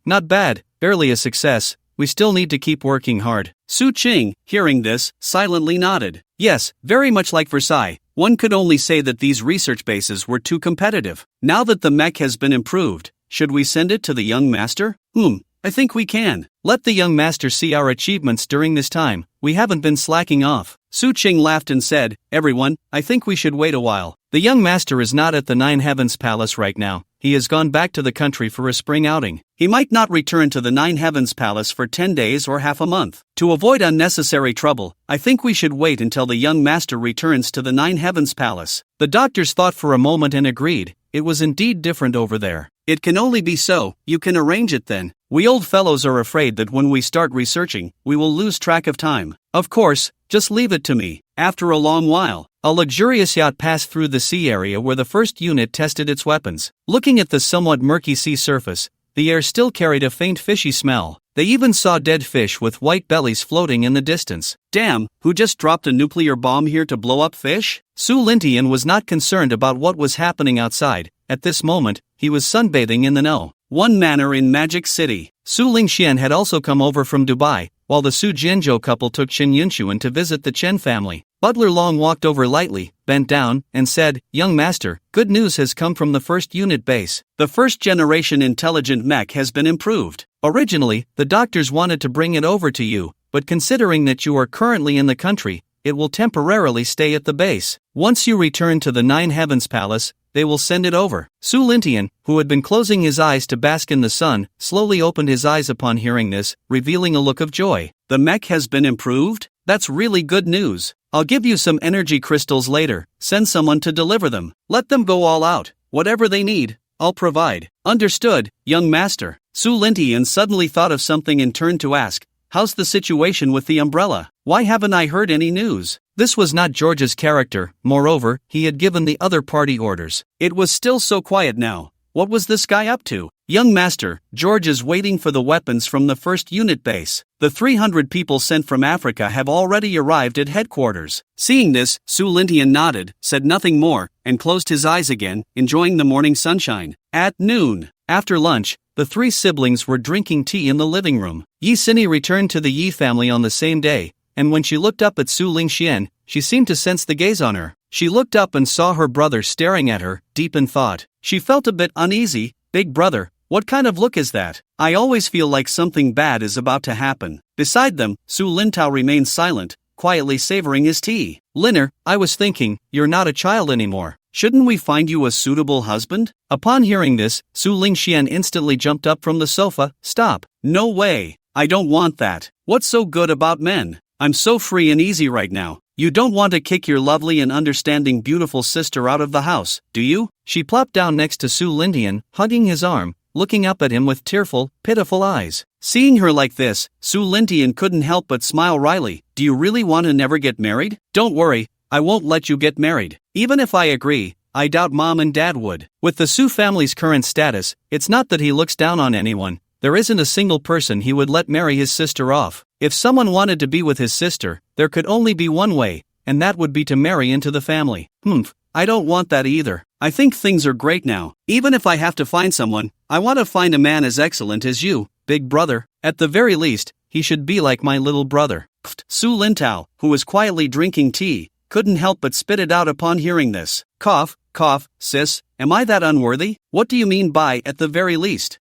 Not bad, barely a success. We still need to keep working hard. Su Qing, hearing this, silently nodded. Yes, very much like Versailles. One could only say that these research bases were too competitive. Now that the mech has been improved, should we send it to the young master? I think we can. Let the young master see our achievements during this time. We haven't been slacking off. Su Qing laughed and said, Everyone, I think we should wait a while. The young master is not at the Nine Heavens Palace right now. He has gone back to the country for a spring outing. He might not return to the Nine Heavens Palace for 10 days or half a month. To avoid unnecessary trouble, I think we should wait until the young master returns to the Nine Heavens Palace. The doctors thought for a moment and agreed. It was indeed different over there. It can only be so. You can arrange it then. We old fellows are afraid that when we start researching, we will lose track of time. Of course, just leave it to me. After a long while, a luxurious yacht passed through the sea area where the first unit tested its weapons. Looking at the somewhat murky sea surface, the air still carried a faint fishy smell. They even saw dead fish with white bellies floating in the distance. Damn, who just dropped a nuclear bomb here to blow up fish? Su Lintian was not concerned about what was happening outside. At this moment, he was sunbathing in the know. One manor in Magic City. Su Lingxian had also come over from Dubai, while the Su Jianzhou couple took Qin Yunxuan to visit the Chen family. Butler Long walked over lightly, bent down, and said, Young master, good news has come from the first unit base. The first generation intelligent mech has been improved. Originally, the doctors wanted to bring it over to you, but considering that you are currently in the country, it will temporarily stay at the base. Once you return to the Nine Heavens Palace, they will send it over. Su Lintian, who had been closing his eyes to bask in the sun, slowly opened his eyes upon hearing this, revealing a look of joy. The mech has been improved? That's really good news. I'll give you some energy crystals later. Send someone to deliver them. Let them go all out. Whatever they need, I'll provide. Understood, young master. Su Lintian suddenly thought of something and turned to ask, How's the situation with the umbrella? Why haven't I heard any news? This was not George's character. Moreover, he had given the other party orders. It was still so quiet now. What was this guy up to? Young Master, George is waiting for the weapons from the first unit base. The 300 people sent from Africa have already arrived at headquarters. Seeing this, Su Lintian nodded, said nothing more, and closed his eyes again, enjoying the morning sunshine. At noon, after lunch, the three siblings were drinking tea in the living room. Yi Sini returned to the Yi family on the same day, and when she looked up at Su Lingxian, she seemed to sense the gaze on her. She looked up and saw her brother staring at her, deep in thought. She felt a bit uneasy. Big brother, what kind of look is that? I always feel like something bad is about to happen. Beside them, Su Lintao remained silent, quietly savoring his tea. Linner, I was thinking, you're not a child anymore. Shouldn't we find you a suitable husband? Upon hearing this, Su Lingxian instantly jumped up from the sofa. Stop. No way. I don't want that. What's so good about men? I'm so free and easy right now. You don't want to kick your lovely and understanding beautiful sister out of the house, do you? She plopped down next to Su Lintian, hugging his arm, looking up at him with tearful, pitiful eyes. Seeing her like this, Su Lintian couldn't help but smile wryly. Do you really want to never get married? Don't worry, I won't let you get married. Even if I agree, I doubt Mom and Dad would. With the Su family's current status, it's not that he looks down on anyone. There isn't a single person he would let marry his sister off. If someone wanted to be with his sister, there could only be one way, and that would be to marry into the family. I don't want that either. I think things are great now. Even if I have to find someone, I want to find a man as excellent as you, big brother. At the very least, he should be like my little brother. Su Lintao, who was quietly drinking tea, couldn't help but spit it out upon hearing this. Cough, sis, am I that unworthy? What do you mean by at the very least?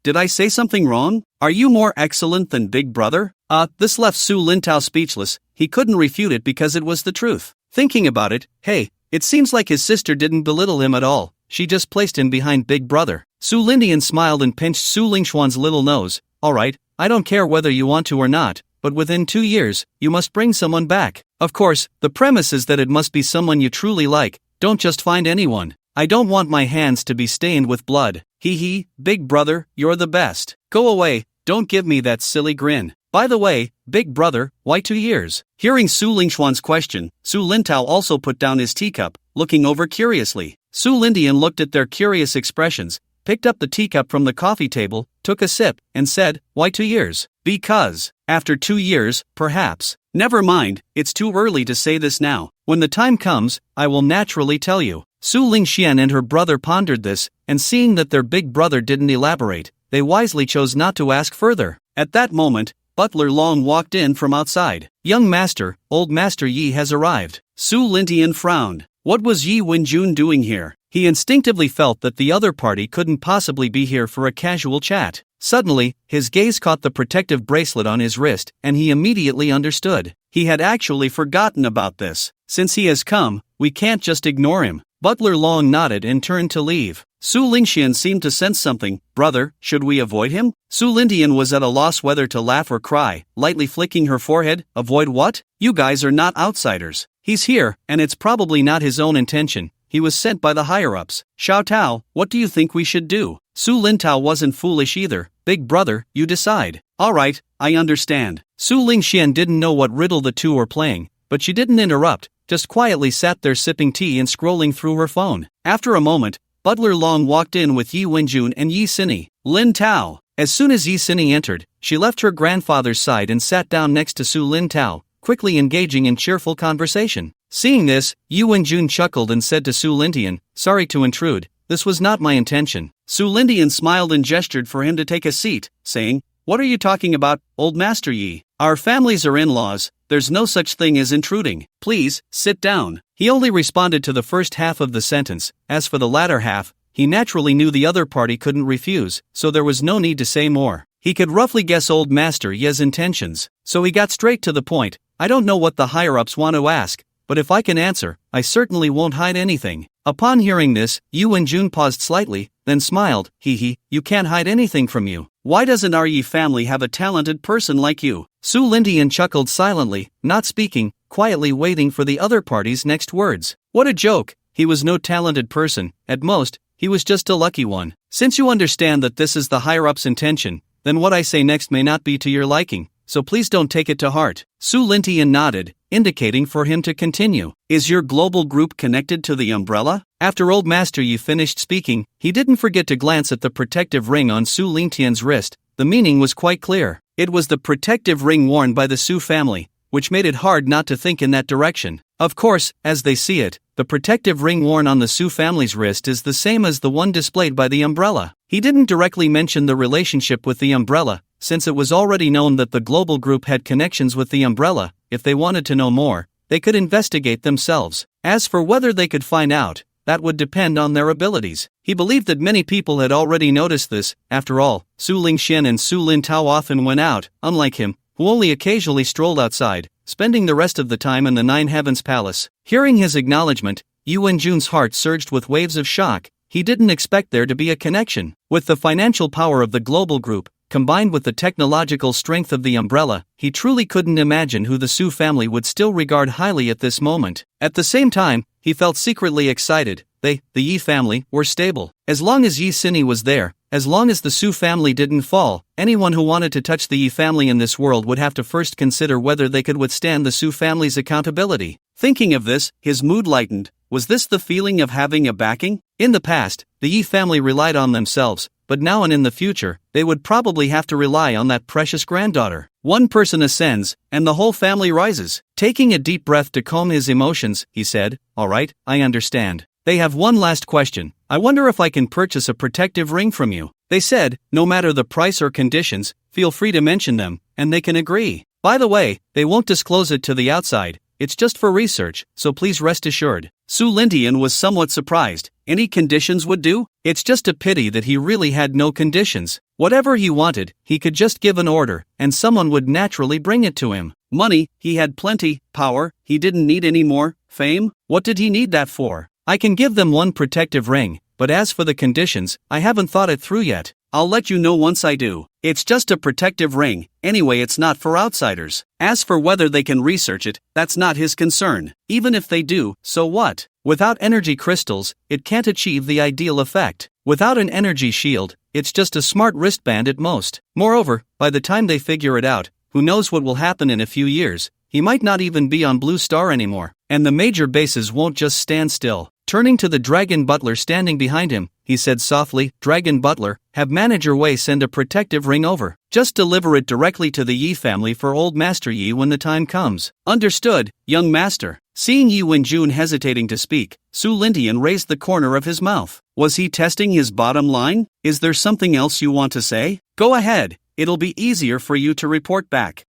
Did I say something wrong? Are you more excellent than big brother? This left Su Lintao speechless. He couldn't refute it because it was the truth. Thinking about it, hey, it seems like his sister didn't belittle him at all. She just placed him behind big brother. Su Lintian smiled and pinched Su Lingxuan's little nose. Alright, I don't care whether you want to or not, but within 2 years, you must bring someone back. Of course, the premise is that it must be someone you truly like. Don't just find anyone. I don't want my hands to be stained with blood. Hee, big brother, you're the best. Go away, don't give me that silly grin. By the way, big brother, why 2 years? Hearing Su Lingxuan's question, Su Lintao also put down his teacup, looking over curiously. Su Lintian looked at their curious expressions, picked up the teacup from the coffee table, took a sip, and said, why 2 years? Because, after 2 years, perhaps. Never mind, it's too early to say this now. When the time comes, I will naturally tell you. Su Lingxian and her brother pondered this, and seeing that their big brother didn't elaborate, they wisely chose not to ask further. At that moment, Butler Long walked in from outside. Young master, old master Yi has arrived. Su Lintian frowned. What was Yi Wenjun doing here? He instinctively felt that the other party couldn't possibly be here for a casual chat. Suddenly, his gaze caught the protective bracelet on his wrist, and he immediately understood. He had actually forgotten about this. Since he has come, we can't just ignore him. Butler Long nodded and turned to leave. Su Lingxian seemed to sense something. Brother, should we avoid him? Su Lintian was at a loss whether to laugh or cry, lightly flicking her forehead. Avoid what? You guys are not outsiders. He's here, and it's probably not his own intention. He was sent by the higher-ups. Xiao Tao, what do you think we should do? Su Lintao wasn't foolish either. Big brother, you decide. Alright, I understand. Su Lingxian didn't know what riddle the two were playing, but she didn't interrupt, just quietly sat there sipping tea and scrolling through her phone. After a moment, Butler Long walked in with Yi Wenjun and Yi Sini. Lin Tao. As soon as Yi Sini entered, she left her grandfather's side and sat down next to Su Lin Tao, quickly engaging in cheerful conversation. Seeing this, Yi Wenjun chuckled and said to Su Lintian, sorry to intrude, this was not my intention. Su Lintian smiled and gestured for him to take a seat, saying, what are you talking about, old master Yi? Our families are in-laws, there's no such thing as intruding. Please, sit down. He only responded to the first half of the sentence. As for the latter half, he naturally knew the other party couldn't refuse, so there was no need to say more. He could roughly guess old master Yi's intentions, so he got straight to the point. I don't know what the higher-ups want to ask, but if I can answer, I certainly won't hide anything. Upon hearing this, Yi Wenjun paused slightly, then smiled. You can't hide anything from you. Why doesn't our Yi family have a talented person like you? Su Lintian chuckled silently, not speaking, quietly waiting for the other party's next words. What a joke! He was no talented person, at most, he was just a lucky one. Since you understand that this is the higher-up's intention, then what I say next may not be to your liking. so please don't take it to heart. Su Lintian nodded, indicating for him to continue. Is your global group connected to the umbrella? After Old Master Yi finished speaking, he didn't forget to glance at the protective ring on Su Lintian's wrist. The meaning was quite clear. It was the protective ring worn by the Su family, which made it hard not to think in that direction. Of course, as they see it, the protective ring worn on the Su family's wrist is the same as the one displayed by the umbrella. He didn't directly mention the relationship with the umbrella, since it was already known that the global group had connections with the umbrella. If they wanted to know more, they could investigate themselves. As for whether they could find out, that would depend on their abilities. He believed that many people had already noticed this. After all, Su Lingxian and Su Lintao often went out, unlike him, who only occasionally strolled outside, spending the rest of the time in the Nine Heavens Palace. Hearing his acknowledgement, Yu Wenjun's heart surged with waves of shock. He didn't expect there to be a connection. With the financial power of the global group, combined with the technological strength of the umbrella, he truly couldn't imagine who the Su family would still regard highly at this moment. At the same time, he felt secretly excited. The Yi family, were stable. As long as Yi Sini was there, as long as the Su family didn't fall, anyone who wanted to touch the Yi family in this world would have to first consider whether they could withstand the Su family's accountability. Thinking of this, his mood lightened. Was this the feeling of having a backing? In the past, the Yi family relied on themselves, but now and in the future, they would probably have to rely on that precious granddaughter. One person ascends, and the whole family rises. Taking a deep breath to calm his emotions, he said, "All right, I understand. They have one last question. I wonder if I can purchase a protective ring from you." They said, no matter the price or conditions, feel free to mention them, and they can agree. By the way, they won't disclose it to the outside. It's just for research, so please rest assured. Su Lintian was somewhat surprised. Any conditions would do? It's just a pity that he really had no conditions. Whatever he wanted, he could just give an order, and someone would naturally bring it to him. Money, he had plenty. Power, he didn't need any more. Fame, what did he need that for? I can give them one protective ring, but as for the conditions, I haven't thought it through yet. I'll let you know once I do. It's just a protective ring, anyway it's not for outsiders. As for whether they can research it, that's not his concern. Even if they do, so what? Without energy crystals, it can't achieve the ideal effect. Without an energy shield, it's just a smart wristband at most. Moreover, by the time they figure it out, who knows what will happen in a few years? He might not even be on Blue Star anymore, and the major bases won't just stand still. Turning to the Dragon Butler standing behind him, he said softly, "Dragon Butler, have Manager Wei send a protective ring over. Just deliver it directly to the Yi family for Old Master Yi when the time comes." "Understood, young master." Seeing Yi Wenjun hesitating to speak, Su Lintian raised the corner of his mouth. Was he testing his bottom line? Is there something else you want to say? Go ahead, it'll be easier for you to report back.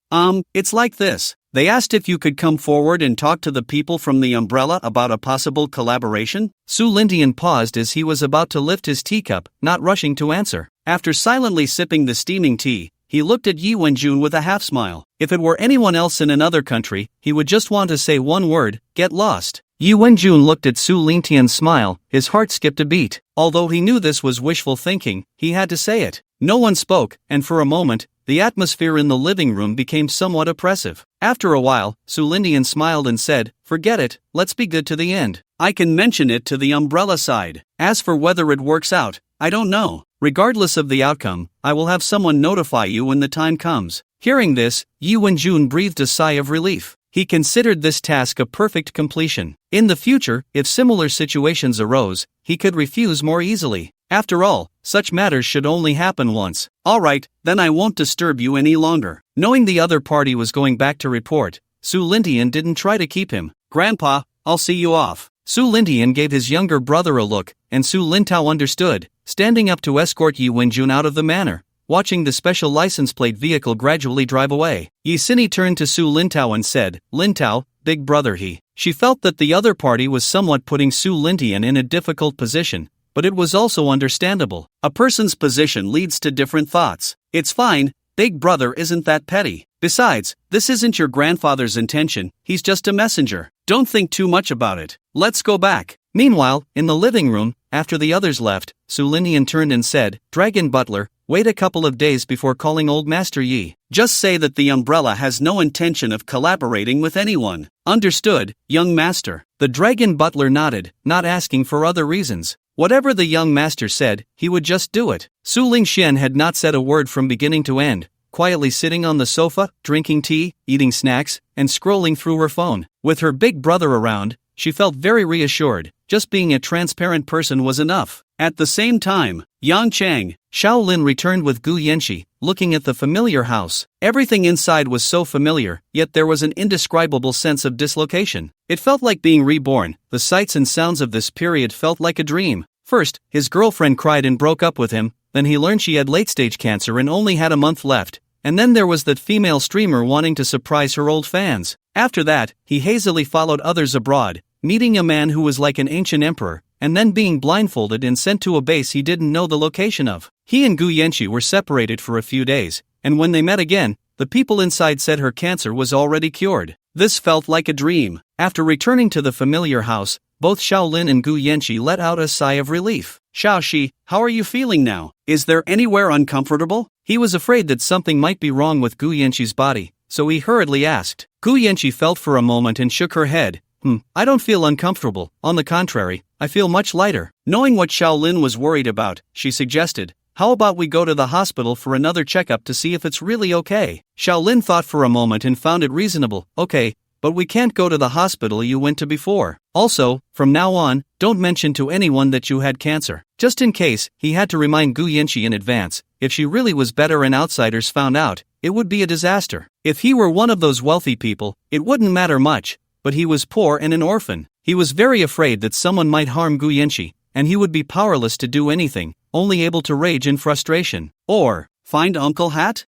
It's like this. They asked if you could come forward and talk to the people from the umbrella about a possible collaboration. Su Lintian paused as he was about to lift his teacup, not rushing to answer. After silently sipping the steaming tea, he looked at Yi Wenjun with a half-smile. If it were anyone else in another country, he would just want to say one word, get lost. Yi Wenjun looked at Su Lintian's smile, his heart skipped a beat. Although he knew this was wishful thinking, he had to say it. No one spoke, and for a moment, the atmosphere in the living room became somewhat oppressive. After a while, Su Lintian smiled and said, "Forget it, let's be good to the end. I can mention it to the umbrella side. As for whether it works out, I don't know. Regardless of the outcome, I will have someone notify you when the time comes." Hearing this, Yi Wenjun breathed a sigh of relief. He considered this task a perfect completion. In the future, if similar situations arose, he could refuse more easily. After all, such matters should only happen once. All right, then I won't disturb you any longer. Knowing the other party was going back to report, Su Lintian didn't try to keep him. "Grandpa, I'll see you off." Su Lintian gave his younger brother a look, and Su Lintao understood, standing up to escort Yi Wenjun out of the manor. Watching the special license plate vehicle gradually drive away, Yi Sini turned to Su Lintao and said, "Lintao, big brother he." She felt that the other party was somewhat putting Su Lintian in a difficult position, but it was also understandable. A person's position leads to different thoughts. It's fine, big brother isn't that petty. Besides, this isn't your grandfather's intention, he's just a messenger. Don't think too much about it. Let's go back. Meanwhile, in the living room, after the others left, Su Lintian turned and said, "Dragon Butler, wait a couple of days before calling Old Master Yi. Just say that the umbrella has no intention of collaborating with anyone." "Understood, young master." The Dragon Butler nodded, not asking for other reasons. Whatever the young master said, he would just do it. Su Lingxian had not said a word from beginning to end, quietly sitting on the sofa, drinking tea, eating snacks, and scrolling through her phone. With her big brother around, she felt very reassured. Just being a transparent person was enough. At the same time, Yangchang, Shaolin returned with Gu Yanxi, looking at the familiar house. Everything inside was so familiar, yet there was an indescribable sense of dislocation. It felt like being reborn. The sights and sounds of this period felt like a dream. First, his girlfriend cried and broke up with him, then he learned she had late-stage cancer and only had a month left, and then there was that female streamer wanting to surprise her old fans. After that, he hazily followed others abroad, meeting a man who was like an ancient emperor, and then being blindfolded and sent to a base he didn't know the location of. He and Gu Yanxi were separated for a few days, and when they met again, the people inside said her cancer was already cured. This felt like a dream. After returning to the familiar house, both Shaolin and Gu Yanxi let out a sigh of relief. Xiaoxi, how are you feeling now? Is there anywhere uncomfortable? He was afraid that something might be wrong with Gu Yanxi's body, so he hurriedly asked. Gu Yanxi felt for a moment and shook her head. I don't feel uncomfortable. On the contrary, I feel much lighter. Knowing what Shaolin was worried about, she suggested, how about we go to the hospital for another checkup to see if it's really okay? Shaolin thought for a moment and found it reasonable. Okay, but we can't go to the hospital you went to before. Also, from now on, don't mention to anyone that you had cancer. Just in case, he had to remind Gu Yanxi in advance. If she really was better and outsiders found out, it would be a disaster. If he were one of those wealthy people, it wouldn't matter much, but he was poor and an orphan. He was very afraid that someone might harm Gu Yanxi, and he would be powerless to do anything, only able to rage in frustration. Or, find Uncle Hat?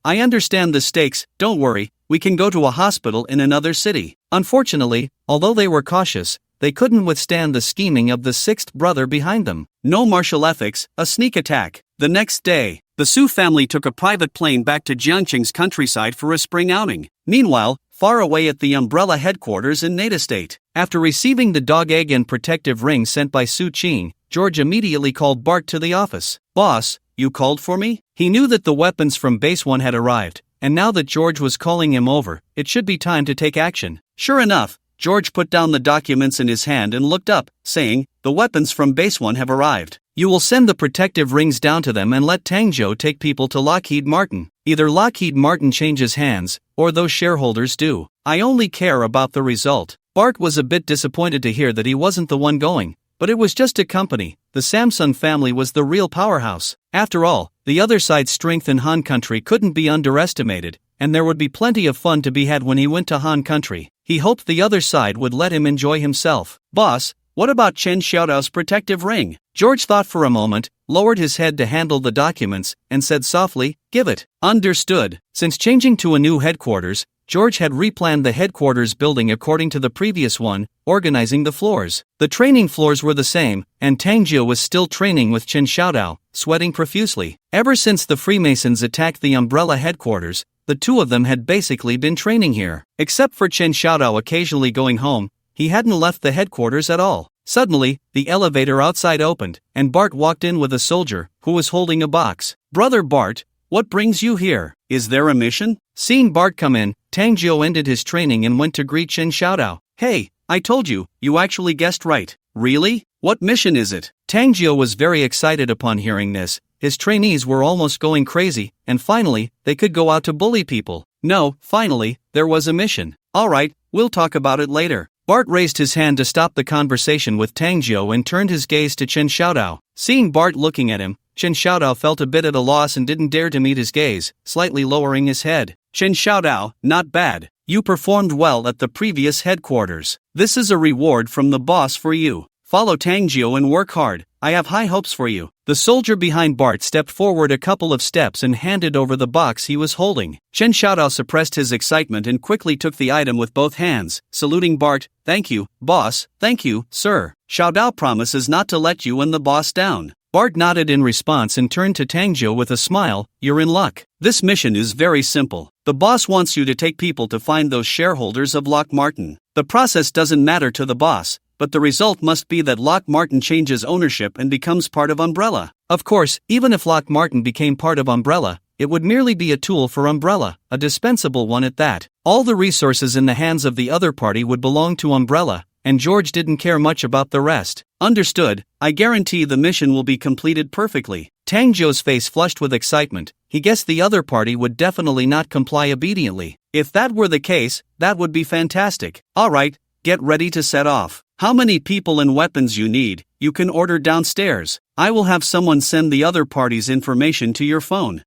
I understand the stakes, don't worry, we can go to a hospital in another city. Unfortunately, although they were cautious, they couldn't withstand the scheming of the sixth brother behind them. No martial ethics, a sneak attack. The next day, the Su family took a private plane back to Jiangqing's countryside for a spring outing. Meanwhile, far away at the Umbrella headquarters in Nate Estate, after receiving the dog egg and protective ring sent by Su Qing, George immediately called Bart to the office. Boss, you called for me? He knew that the weapons from Base 1 had arrived, and now that George was calling him over, it should be time to take action. Sure enough, George put down the documents in his hand and looked up, saying, the weapons from Base 1 have arrived. You will send the protective rings down to them and let Tangzhou take people to Lockheed Martin. Either Lockheed Martin changes hands, or those shareholders do. I only care about the result. Bart was a bit disappointed to hear that he wasn't the one going, but it was just a company. The Samsung family was the real powerhouse. After all, the other side's strength in Han Country couldn't be underestimated, and there would be plenty of fun to be had when he went to Han Country. He hoped the other side would let him enjoy himself. Boss, what about Chen Xiaodao's protective ring? George thought for a moment, lowered his head to handle the documents, and said softly, give it. Understood. Since changing to a new headquarters, George had replanned the headquarters building according to the previous one, organizing the floors. The training floors were the same, and Tangzhou was still training with Chen Xiaodao, sweating profusely. Ever since the Freemasons attacked the Umbrella headquarters, the two of them had basically been training here. Except for Chen Xiaodao occasionally going home, he hadn't left the headquarters at all. Suddenly, the elevator outside opened, and Bart walked in with a soldier, who was holding a box. Brother Bart, what brings you here? Is there a mission? Seeing Bart come in, Tangzhou ended his training and went to greet Chen Xiaodao. Hey, I told you, you actually guessed right. Really? What mission is it? Tangzhou was very excited upon hearing this. His trainees were almost going crazy, and finally, they could go out to bully people. No, finally, there was a mission. Alright, we'll talk about it later. Bart raised his hand to stop the conversation with Tangzhou and turned his gaze to Chen Xiaodao. Seeing Bart looking at him, Chen Xiaodao felt a bit at a loss and didn't dare to meet his gaze, slightly lowering his head. Chen Xiaodao, not bad. You performed well at the previous headquarters. This is a reward from the boss for you. Follow Tangzhou and work hard. I have high hopes for you. The soldier behind Bart stepped forward a couple of steps and handed over the box he was holding. Chen Xiaodao suppressed his excitement and quickly took the item with both hands, saluting Bart. Thank you, boss. Thank you, sir. Xiaodao promises not to let you and the boss down. Bart nodded in response and turned to Tangzhou with a smile. You're in luck. This mission is very simple. The boss wants you to take people to find those shareholders of Lock Martin. The process doesn't matter to the boss, but the result must be that Lock Martin changes ownership and becomes part of Umbrella. Of course, even if Lock Martin became part of Umbrella, it would merely be a tool for Umbrella, a dispensable one at that. All the resources in the hands of the other party would belong to Umbrella, and George didn't care much about the rest. Understood, I guarantee the mission will be completed perfectly. Tangzhou's face flushed with excitement. he guessed the other party would definitely not comply obediently. If that were the case, that would be fantastic. Alright, get ready to set off. How many people and weapons you need, you can order downstairs. I will have someone send the other party's information to your phone.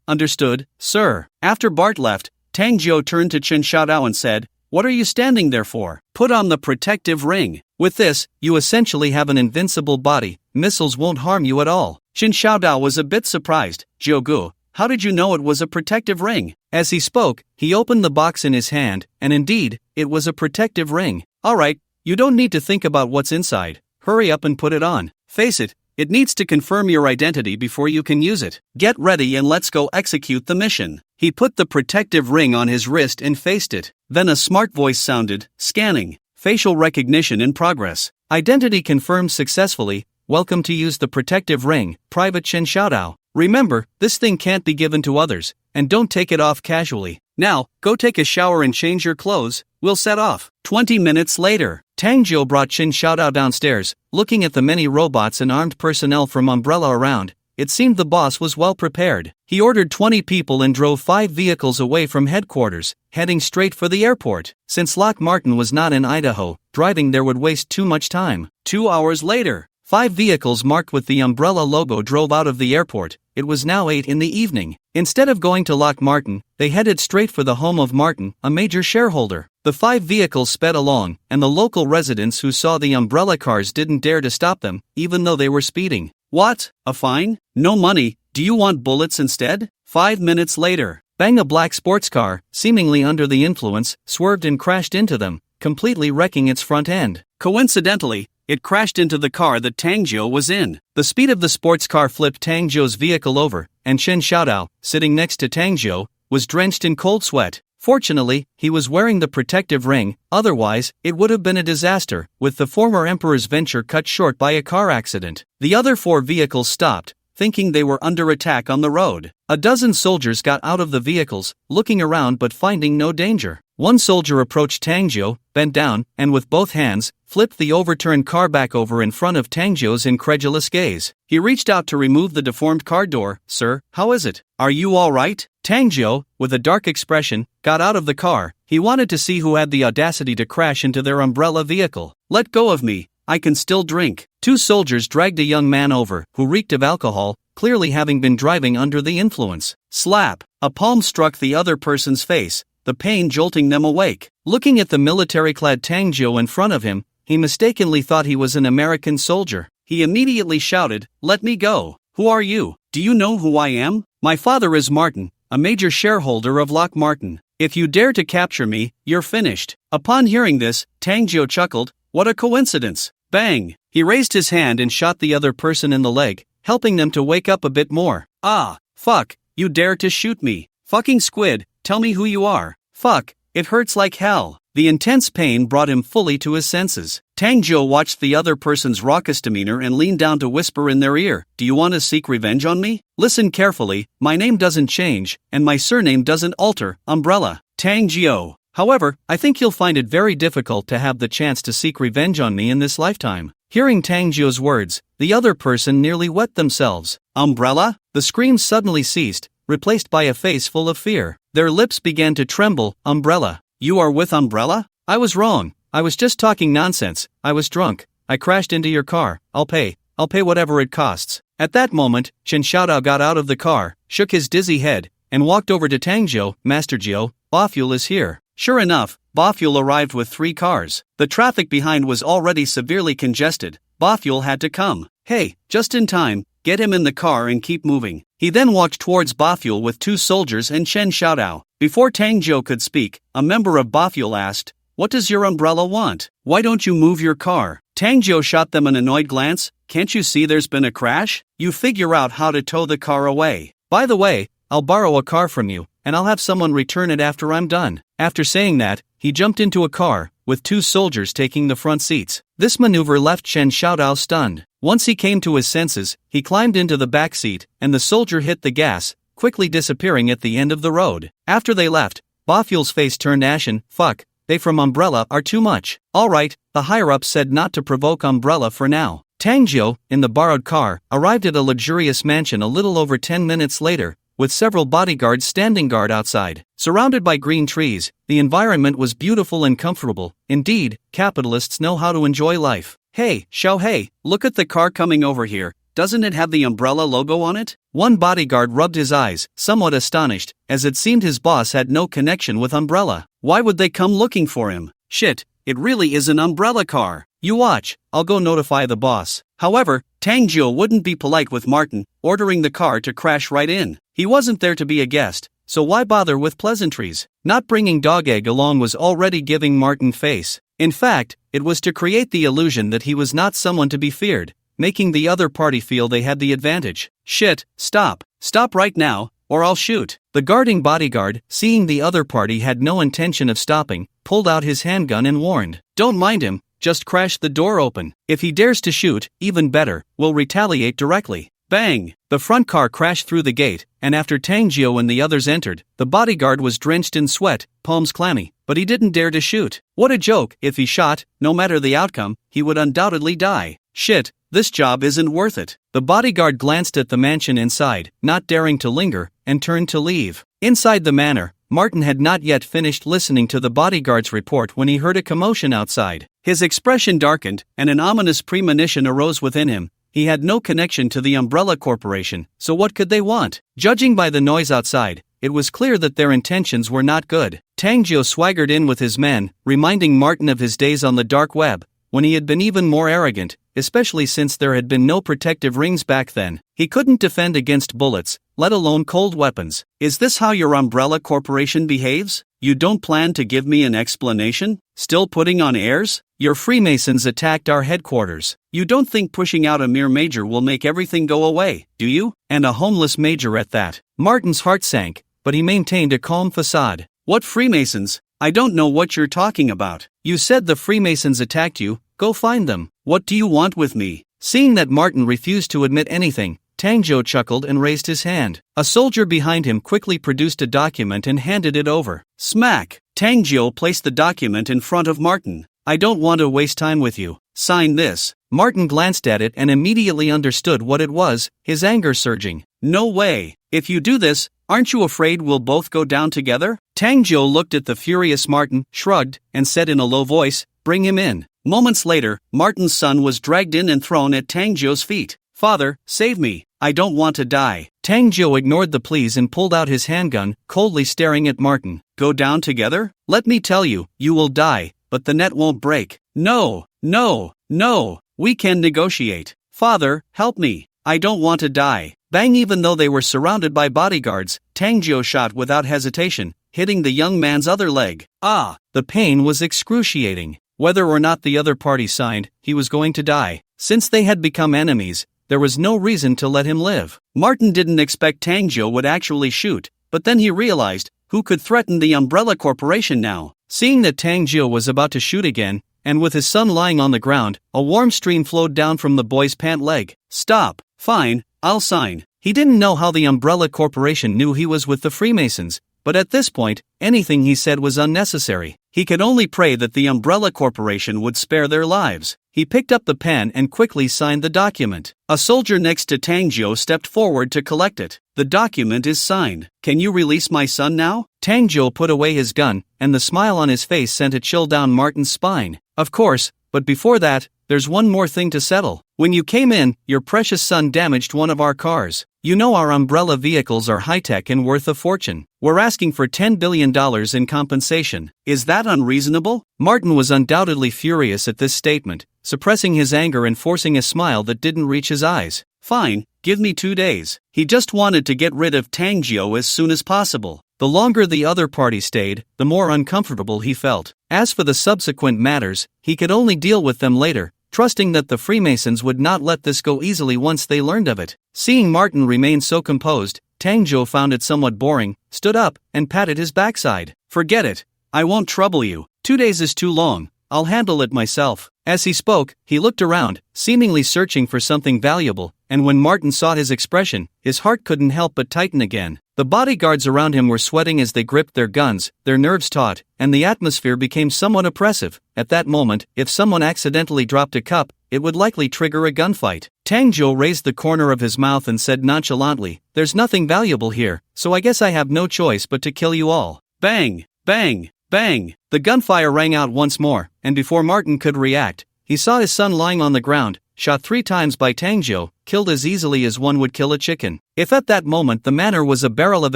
Understood, sir. After Bart left, Tang Jiu turned to Chen Xiaodao and said, "What are you standing there for? Put on the protective ring. With this, you essentially have an invincible body, missiles won't harm you at all." Chen Xiaodao was a bit surprised. "Jiugu, how did you know it was a protective ring?" As he spoke, he opened the box in his hand, and indeed, it was a protective ring. "Alright, you don't need to think about what's inside. Hurry up and put it on. Face it, it needs to confirm your identity before you can use it. Get ready and let's go execute the mission." He put the protective ring on his wrist and faced it. Then a smart voice sounded, "Scanning. Facial recognition in progress. Identity confirmed successfully. Welcome to use the protective ring, Private Chen Xiaodao. Remember, this thing can't be given to others, and don't take it off casually. Now, go take a shower and change your clothes, we'll set off." 20 minutes later, Tang Jiu brought Chen Xiaodao downstairs. Looking at the many robots and armed personnel from Umbrella around, it seemed the boss was well prepared. He ordered 20 people and drove 5 vehicles away from headquarters, heading straight for the airport. Since Lock Martin was not in Idaho, driving there would waste too much time. 2 hours later, 5 vehicles marked with the Umbrella logo drove out of the airport. It was now 8 in the evening. Instead of going to Lock Martin, they headed straight for the home of Martin, a major shareholder. The 5 vehicles sped along, and the local residents who saw the Umbrella cars didn't dare to stop them, even though they were speeding. "What? A fine? No money? Do you want bullets instead?" 5 minutes later, bang, a black sports car, seemingly under the influence, swerved and crashed into them, completely wrecking its front end. Coincidentally, it crashed into the car that Tang Jiu was in. The speed of the sports car flipped Tang Jiu's vehicle over, and Chen Xiaodao, sitting next to Tang Jiu, was drenched in cold sweat. Fortunately, he was wearing the protective ring, otherwise, it would have been a disaster, with the former emperor's venture cut short by a car accident. The other 4 vehicles stopped, thinking they were under attack on the road. A dozen soldiers got out of the vehicles, looking around but finding no danger. One soldier approached Tang Jiu, bent down, and with both hands, flipped the overturned car back over in front of Tang Jiu's incredulous gaze. He reached out to remove the deformed car door. "Sir, how is it? Are you all right?" Tang Jiu, with a dark expression, got out of the car. He wanted to see who had the audacity to crash into their Umbrella vehicle. "Let go of me, I can still drink." 2 soldiers dragged a young man over, who reeked of alcohol, clearly having been driving under the influence. Slap! A palm struck the other person's face, the pain jolting them awake. Looking at the military-clad Tang Jiu in front of him, he mistakenly thought he was an American soldier. He immediately shouted, "Let me go! Who are you? Do you know who I am? My father is Martin, a major shareholder of Lock Martin. If you dare to capture me, you're finished." Upon hearing this, Tang Jiu chuckled, "What a coincidence!" Bang! He raised his hand and shot the other person in the leg, helping them to wake up a bit more. "Ah, fuck, you dare to shoot me. Fucking squid, tell me who you are. Fuck, it hurts like hell." The intense pain brought him fully to his senses. Tang Jiu watched the other person's raucous demeanor and leaned down to whisper in their ear, "Do you want to seek revenge on me? Listen carefully, my name doesn't change, and my surname doesn't alter, Umbrella. Tang Jiu. However, I think you'll find it very difficult to have the chance to seek revenge on me in this lifetime." Hearing Tang Jiu's words, the other person nearly wet themselves. "Umbrella?" The screams suddenly ceased, replaced by a face full of fear. Their lips began to tremble. "Umbrella? You are with Umbrella? I was wrong. I was just talking nonsense. I was drunk. I crashed into your car. I'll pay whatever it costs." At that moment, Chen Xiaodao got out of the car, shook his dizzy head, and walked over to Tang Jiu. "Master Jiu, Bofuel is here." Sure enough, Bofuel arrived with 3 cars. The traffic behind was already severely congested. Bofuel had to come. "Hey, just in time, get him in the car and keep moving." He then walked towards Bofuel with 2 soldiers and Chen Xiaodao. Before Tang Jiu could speak, a member of Bofuel asked, "What does your Umbrella want? Why don't you move your car?" Tang Jiu shot them an annoyed glance. "Can't you see there's been a crash? You figure out how to tow the car away. By the way, I'll borrow a car from you, and I'll have someone return it after I'm done." After saying that, he jumped into a car, with 2 soldiers taking the front seats. This maneuver left Chen Xiaodao stunned. Once he came to his senses, he climbed into the back seat, and the soldier hit the gas, quickly disappearing at the end of the road. After they left, Bofuel's face turned ashen. "Fuck, they from Umbrella are too much." "Alright," the higher-ups said not to provoke Umbrella for now. Tang Jiu, in the borrowed car, arrived at a luxurious mansion a little over 10 minutes later, with several bodyguards standing guard outside. Surrounded by green trees, the environment was beautiful and comfortable. Indeed, capitalists know how to enjoy life. "Hey, Xiaohei, look at the car coming over here. Doesn't it have the umbrella logo on it?" One bodyguard rubbed his eyes, somewhat astonished, as it seemed his boss had no connection with umbrella. Why would they come looking for him? Shit, it really is an umbrella car. You watch, I'll go notify the boss. However, Tang Jiu wouldn't be polite with Martin, ordering the car to crash right in. He wasn't there to be a guest, so why bother with pleasantries? Not bringing Dog Egg along was already giving Martin face. In fact, it was to create the illusion that he was not someone to be feared, making the other party feel they had the advantage. Shit, stop. Stop right now, or I'll shoot. The guarding bodyguard, seeing the other party had no intention of stopping, pulled out his handgun and warned, "Don't mind him, just crash the door open. If he dares to shoot, even better, we'll retaliate directly." Bang! The front car crashed through the gate, and after Tang Jiu and the others entered, the bodyguard was drenched in sweat, palms clammy, but he didn't dare to shoot. What a joke! If he shot, no matter the outcome, he would undoubtedly die. Shit, this job isn't worth it. The bodyguard glanced at the mansion inside, not daring to linger, and turned to leave. Inside the manor, Martin had not yet finished listening to the bodyguard's report when he heard a commotion outside. His expression darkened, and an ominous premonition arose within him. He had no connection to the Umbrella Corporation, so what could they want? Judging by the noise outside, it was clear that their intentions were not good. Tang Jiu swaggered in with his men, reminding Martin of his days on the dark web, when he had been even more arrogant, especially since there had been no protective rings back then. He couldn't defend against bullets, let alone cold weapons. "Is this how your Umbrella Corporation behaves? You don't plan to give me an explanation? Still putting on airs? Your Freemasons attacked our headquarters. You don't think pushing out a mere major will make everything go away, do you? And a homeless major at that." Martin's heart sank, but he maintained a calm facade. "What Freemasons? I don't know what you're talking about. You said the Freemasons attacked you, go find them. What do you want with me?" Seeing that Martin refused to admit anything, Tang Jiu chuckled and raised his hand. A soldier behind him quickly produced a document and handed it over. Smack! Tang Jiu placed the document in front of Martin. "I don't want to waste time with you. Sign this." Martin glanced at it and immediately understood what it was, his anger surging. "No way. If you do this, aren't you afraid we'll both go down together?" Tang Jiu looked at the furious Martin, shrugged, and said in a low voice, "Bring him in." Moments later, Martin's son was dragged in and thrown at Tang Jiu's feet. "Father, save me. I don't want to die." Tang Jiu ignored the pleas and pulled out his handgun, coldly staring at Martin. "Go down together? Let me tell you, you will die, but the net won't break." "No, no, no. We can negotiate. Father, help me. I don't want to die." Bang! Even though they were surrounded by bodyguards, Tang Jiu shot without hesitation, hitting the young man's other leg. The pain was excruciating. Whether or not the other party signed, he was going to die. Since they had become enemies, there was no reason to let him live. Martin didn't expect Tang Jiu would actually shoot, but then he realized, who could threaten the Umbrella Corporation now? Seeing that Tang Jiu was about to shoot again, and with his son lying on the ground, a warm stream flowed down from the boy's pant leg. "Stop. Fine, I'll sign." He didn't know how the Umbrella Corporation knew he was with the Freemasons, but at this point, anything he said was unnecessary. He could only pray that the Umbrella Corporation would spare their lives. He picked up the pen and quickly signed the document. A soldier next to Tang Jiu stepped forward to collect it. "The document is signed. Can you release my son now?" Tang Jiu put away his gun, and the smile on his face sent a chill down Martin's spine. "Of course, but before that, there's one more thing to settle. When you came in, your precious son damaged one of our cars. You know our Umbrella vehicles are high-tech and worth a fortune. We're asking for $10 billion in compensation. Is that unreasonable?" Martin was undoubtedly furious at this statement, suppressing his anger and forcing a smile that didn't reach his eyes. "Fine, give me 2 days." He just wanted to get rid of Tang Jiu as soon as possible. The longer the other party stayed, the more uncomfortable he felt. As for the subsequent matters, he could only deal with them later, trusting that the Freemasons would not let this go easily once they learned of it. Seeing Martin remain so composed, Tang Jiu found it somewhat boring, stood up, and patted his backside. "Forget it. I won't trouble you. 2 days is too long. I'll handle it myself." As he spoke, he looked around, seemingly searching for something valuable, and when Martin saw his expression, his heart couldn't help but tighten again. The bodyguards around him were sweating as they gripped their guns, their nerves taut, and the atmosphere became somewhat oppressive. At that moment, if someone accidentally dropped a cup, it would likely trigger a gunfight. Tangzhou raised the corner of his mouth and said nonchalantly, "There's nothing valuable here, so I guess I have no choice but to kill you all." Bang! Bang! Bang! The gunfire rang out once more, and before Martin could react, he saw his son lying on the ground, shot 3 times by Tangzhou, killed as easily as one would kill a chicken. If at that moment the manor was a barrel of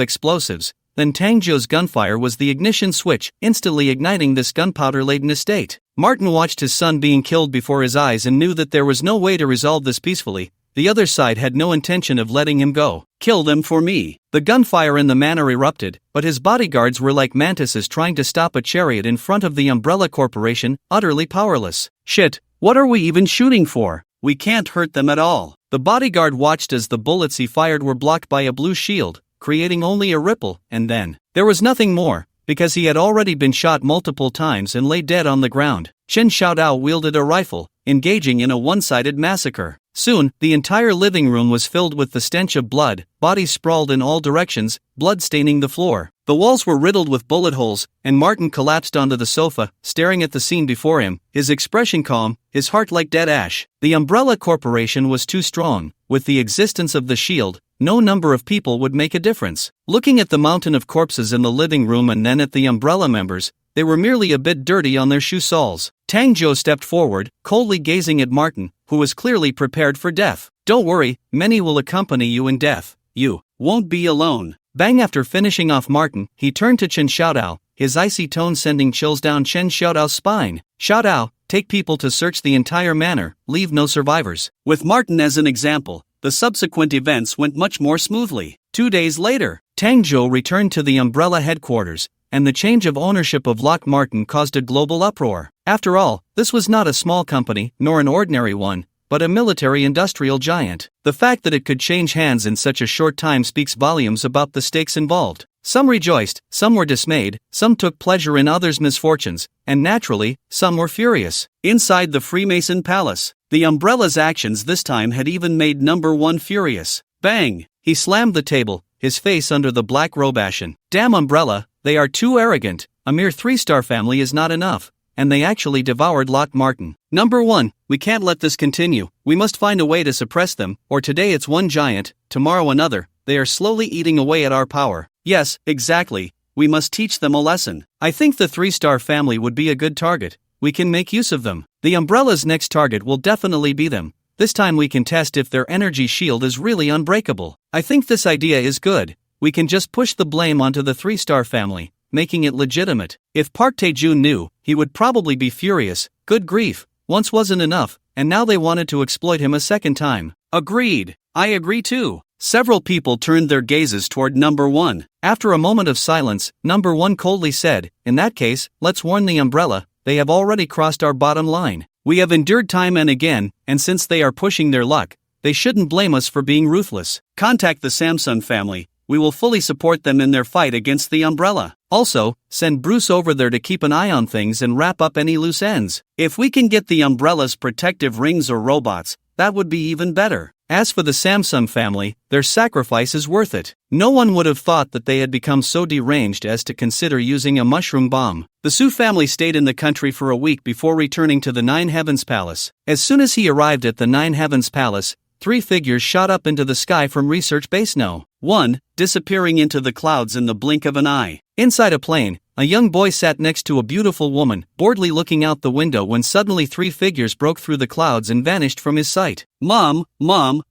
explosives, then Tangzhou's gunfire was the ignition switch, instantly igniting this gunpowder-laden estate. Martin watched his son being killed before his eyes and knew that there was no way to resolve this peacefully. The other side had no intention of letting him go. "Kill them for me." The gunfire in the manor erupted, but his bodyguards were like mantises trying to stop a chariot in front of the Umbrella Corporation, utterly powerless. "Shit, what are we even shooting for? We can't hurt them at all." The bodyguard watched as the bullets he fired were blocked by a blue shield, creating only a ripple, and then there was nothing more, because he had already been shot multiple times and lay dead on the ground. Chen Xiaodao wielded a rifle, engaging in a one-sided massacre. Soon, the entire living room was filled with the stench of blood, bodies sprawled in all directions, blood staining the floor. The walls were riddled with bullet holes, and Martin collapsed onto the sofa, staring at the scene before him, his expression calm, his heart like dead ash. The Umbrella Corporation was too strong. With the existence of the shield, no number of people would make a difference. Looking at the mountain of corpses in the living room and then at the Umbrella members, they were merely a bit dirty on their shoe soles. Tangzhou stepped forward, coldly gazing at Martin, who was clearly prepared for death. "Don't worry, many will accompany you in death. You won't be alone." Bang! After finishing off Martin, he turned to Chen Xiaodao, his icy tone sending chills down Chen Xiaodao's spine. "Xiaodao, take people to search the entire manor, leave no survivors." With Martin as an example, the subsequent events went much more smoothly. 2 days later, Tangzhou returned to the Umbrella headquarters, and the change of ownership of Lock Martin caused a global uproar. After all, this was not a small company, nor an ordinary one, but a military-industrial giant. The fact that it could change hands in such a short time speaks volumes about the stakes involved. Some rejoiced, some were dismayed, some took pleasure in others' misfortunes, and naturally, some were furious. Inside the Freemason Palace, the Umbrella's actions this time had even made Number 1 furious. Bang! He slammed the table, his face under the black robe ashen. "Damn Umbrella, they are too arrogant. A mere 3-star family is not enough, and they actually devoured Lock Martin. Number 1, we can't let this continue. We must find a way to suppress them, or today it's one giant, tomorrow another. They are slowly eating away at our power." "Yes, exactly. We must teach them a lesson. I think the 3-star family would be a good target. We can make use of them. The Umbrella's next target will definitely be them. This time we can test if their energy shield is really unbreakable. I think this idea is good. We can just push the blame onto the 3-star family, making it legitimate." If Park Tae-jun knew, he would probably be furious. Good grief, once wasn't enough, and now they wanted to exploit him a second time. "Agreed. I agree too." Several people turned their gazes toward Number 1. After a moment of silence, Number 1 coldly said, "In that case, let's warn the Umbrella. They have already crossed our bottom line. We have endured time and again, and since they are pushing their luck, they shouldn't blame us for being ruthless. Contact the Samsung family. We will fully support them in their fight against the Umbrella. Also, send Bruce over there to keep an eye on things and wrap up any loose ends. If we can get the Umbrella's protective rings or robots, that would be even better. As for the Samsung family, their sacrifice is worth it. No one would have thought that they had become so deranged as to consider using a mushroom bomb." The Su family stayed in the country for a week before returning to the Nine Heavens Palace. As soon as he arrived at the Nine Heavens Palace, 3 figures shot up into the sky from Research Base No. 1, disappearing into the clouds in the blink of an eye. Inside a plane, a young boy sat next to a beautiful woman, boredly looking out the window when suddenly 3 figures broke through the clouds and vanished from his sight. Mom,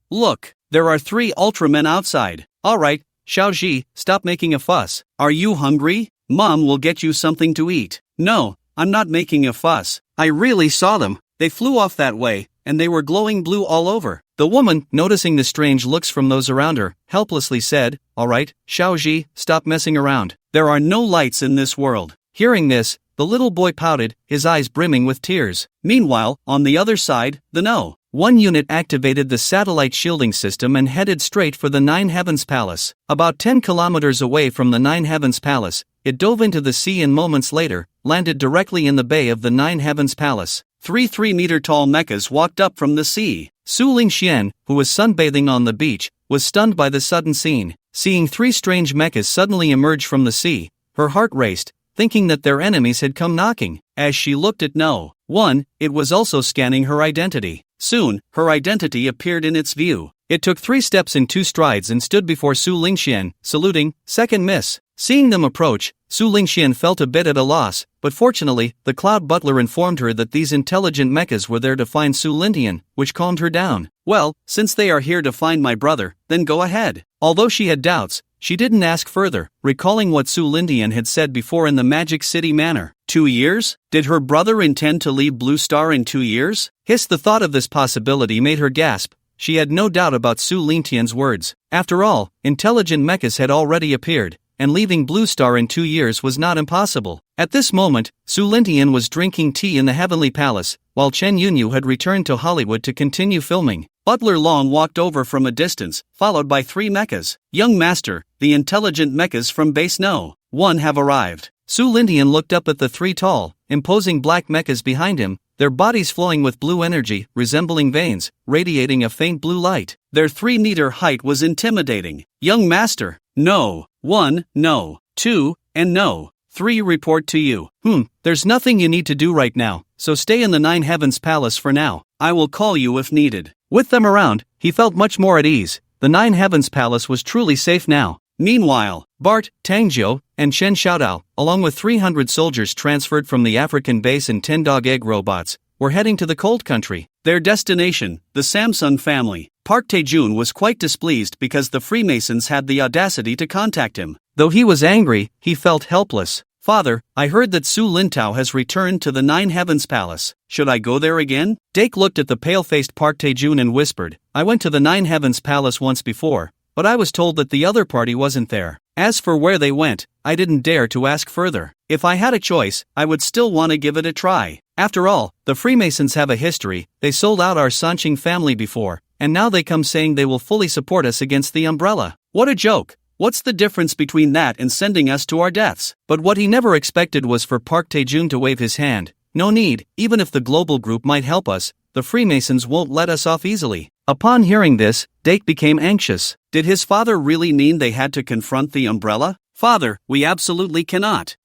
look, there are 3 Ultramen outside." "Alright, Xiaoji, stop making a fuss. Are you hungry? Mom will get you something to eat." "No, I'm not making a fuss. I really saw them. They flew off that way, and they were glowing blue all over." The woman, noticing the strange looks from those around her, helplessly said, "Alright, Xiaoji, stop messing around. There are no lights in this world." Hearing this, the little boy pouted, his eyes brimming with tears. Meanwhile, on the other side, the No. 1 unit activated the satellite shielding system and headed straight for the Nine Heavens Palace. About 10 kilometers away from the Nine Heavens Palace, it dove into the sea and moments later, landed directly in the bay of the Nine Heavens Palace. 3 3-meter-tall mechas walked up from the sea. Su Lingxian, who was sunbathing on the beach, was stunned by the sudden scene. Seeing 3 strange mechas suddenly emerge from the sea, her heart raced, thinking that their enemies had come knocking. As she looked at No. 1. It was also scanning her identity. Soon, her identity appeared in its view. It took 3 steps in 2 strides and stood before Su Lingxian, saluting, "Second miss." Seeing them approach, Su Lingxian felt a bit at a loss, but fortunately, the Cloud Butler informed her that these intelligent mechas were there to find Su Lingxian, which calmed her down. "Well, since they are here to find my brother, then go ahead." Although she had doubts, she didn't ask further, recalling what Su Lingxian had said before in the Magic City manor. 2 years? Did her brother intend to leave Blue Star in 2 years? The thought of this possibility made her gasp. She had no doubt about Su Lingxian's words. After all, intelligent mechas had already appeared, and leaving Blue Star in 2 years was not impossible. At this moment, Su Lingxian was drinking tea in the Heavenly Palace, while Chen Yunyu had returned to Hollywood to continue filming. Butler Long walked over from a distance, followed by 3 mechas. "Young master, the intelligent mechas from Base No. 1 have arrived." Su Lingxian looked up at the 3 tall, imposing black mechas behind him, their bodies flowing with blue energy, resembling veins, radiating a faint blue light. Their 3-meter height was intimidating. "Young master, No. 1, no. 2, and no. 3 report to you." There's nothing you need to do right now, so stay in the 9 Heavens Palace for now. I will call you if needed." With them around, he felt much more at ease. The 9 Heavens Palace was truly safe now. Meanwhile, Bart, Tangzhou, and Shen Xiaodao, along with 300 soldiers transferred from the African base and 10 dog egg robots, were heading to the cold country. Their destination, the Samsung family. Park Tae-jun was quite displeased because the Freemasons had the audacity to contact him. Though he was angry, he felt helpless. "Father, I heard that Su Lintao has returned to the 9 Heavens Palace. Should I go there again?" Dake looked at the pale-faced Park Tae-jun and whispered, "I went to the 9 Heavens Palace once before, but I was told that the other party wasn't there. As for where they went, I didn't dare to ask further. If I had a choice, I would still want to give it a try. After all, the Freemasons have a history. They sold out our Sanqing family before, and now they come saying they will fully support us against the umbrella. What a joke! What's the difference between that and sending us to our deaths?" But what he never expected was for Park Tae-jun to wave his hand. "No need, even if the global group might help us, the Freemasons won't let us off easily." Upon hearing this, Dake became anxious. Did his father really mean they had to confront the umbrella? "Father, we absolutely cannot.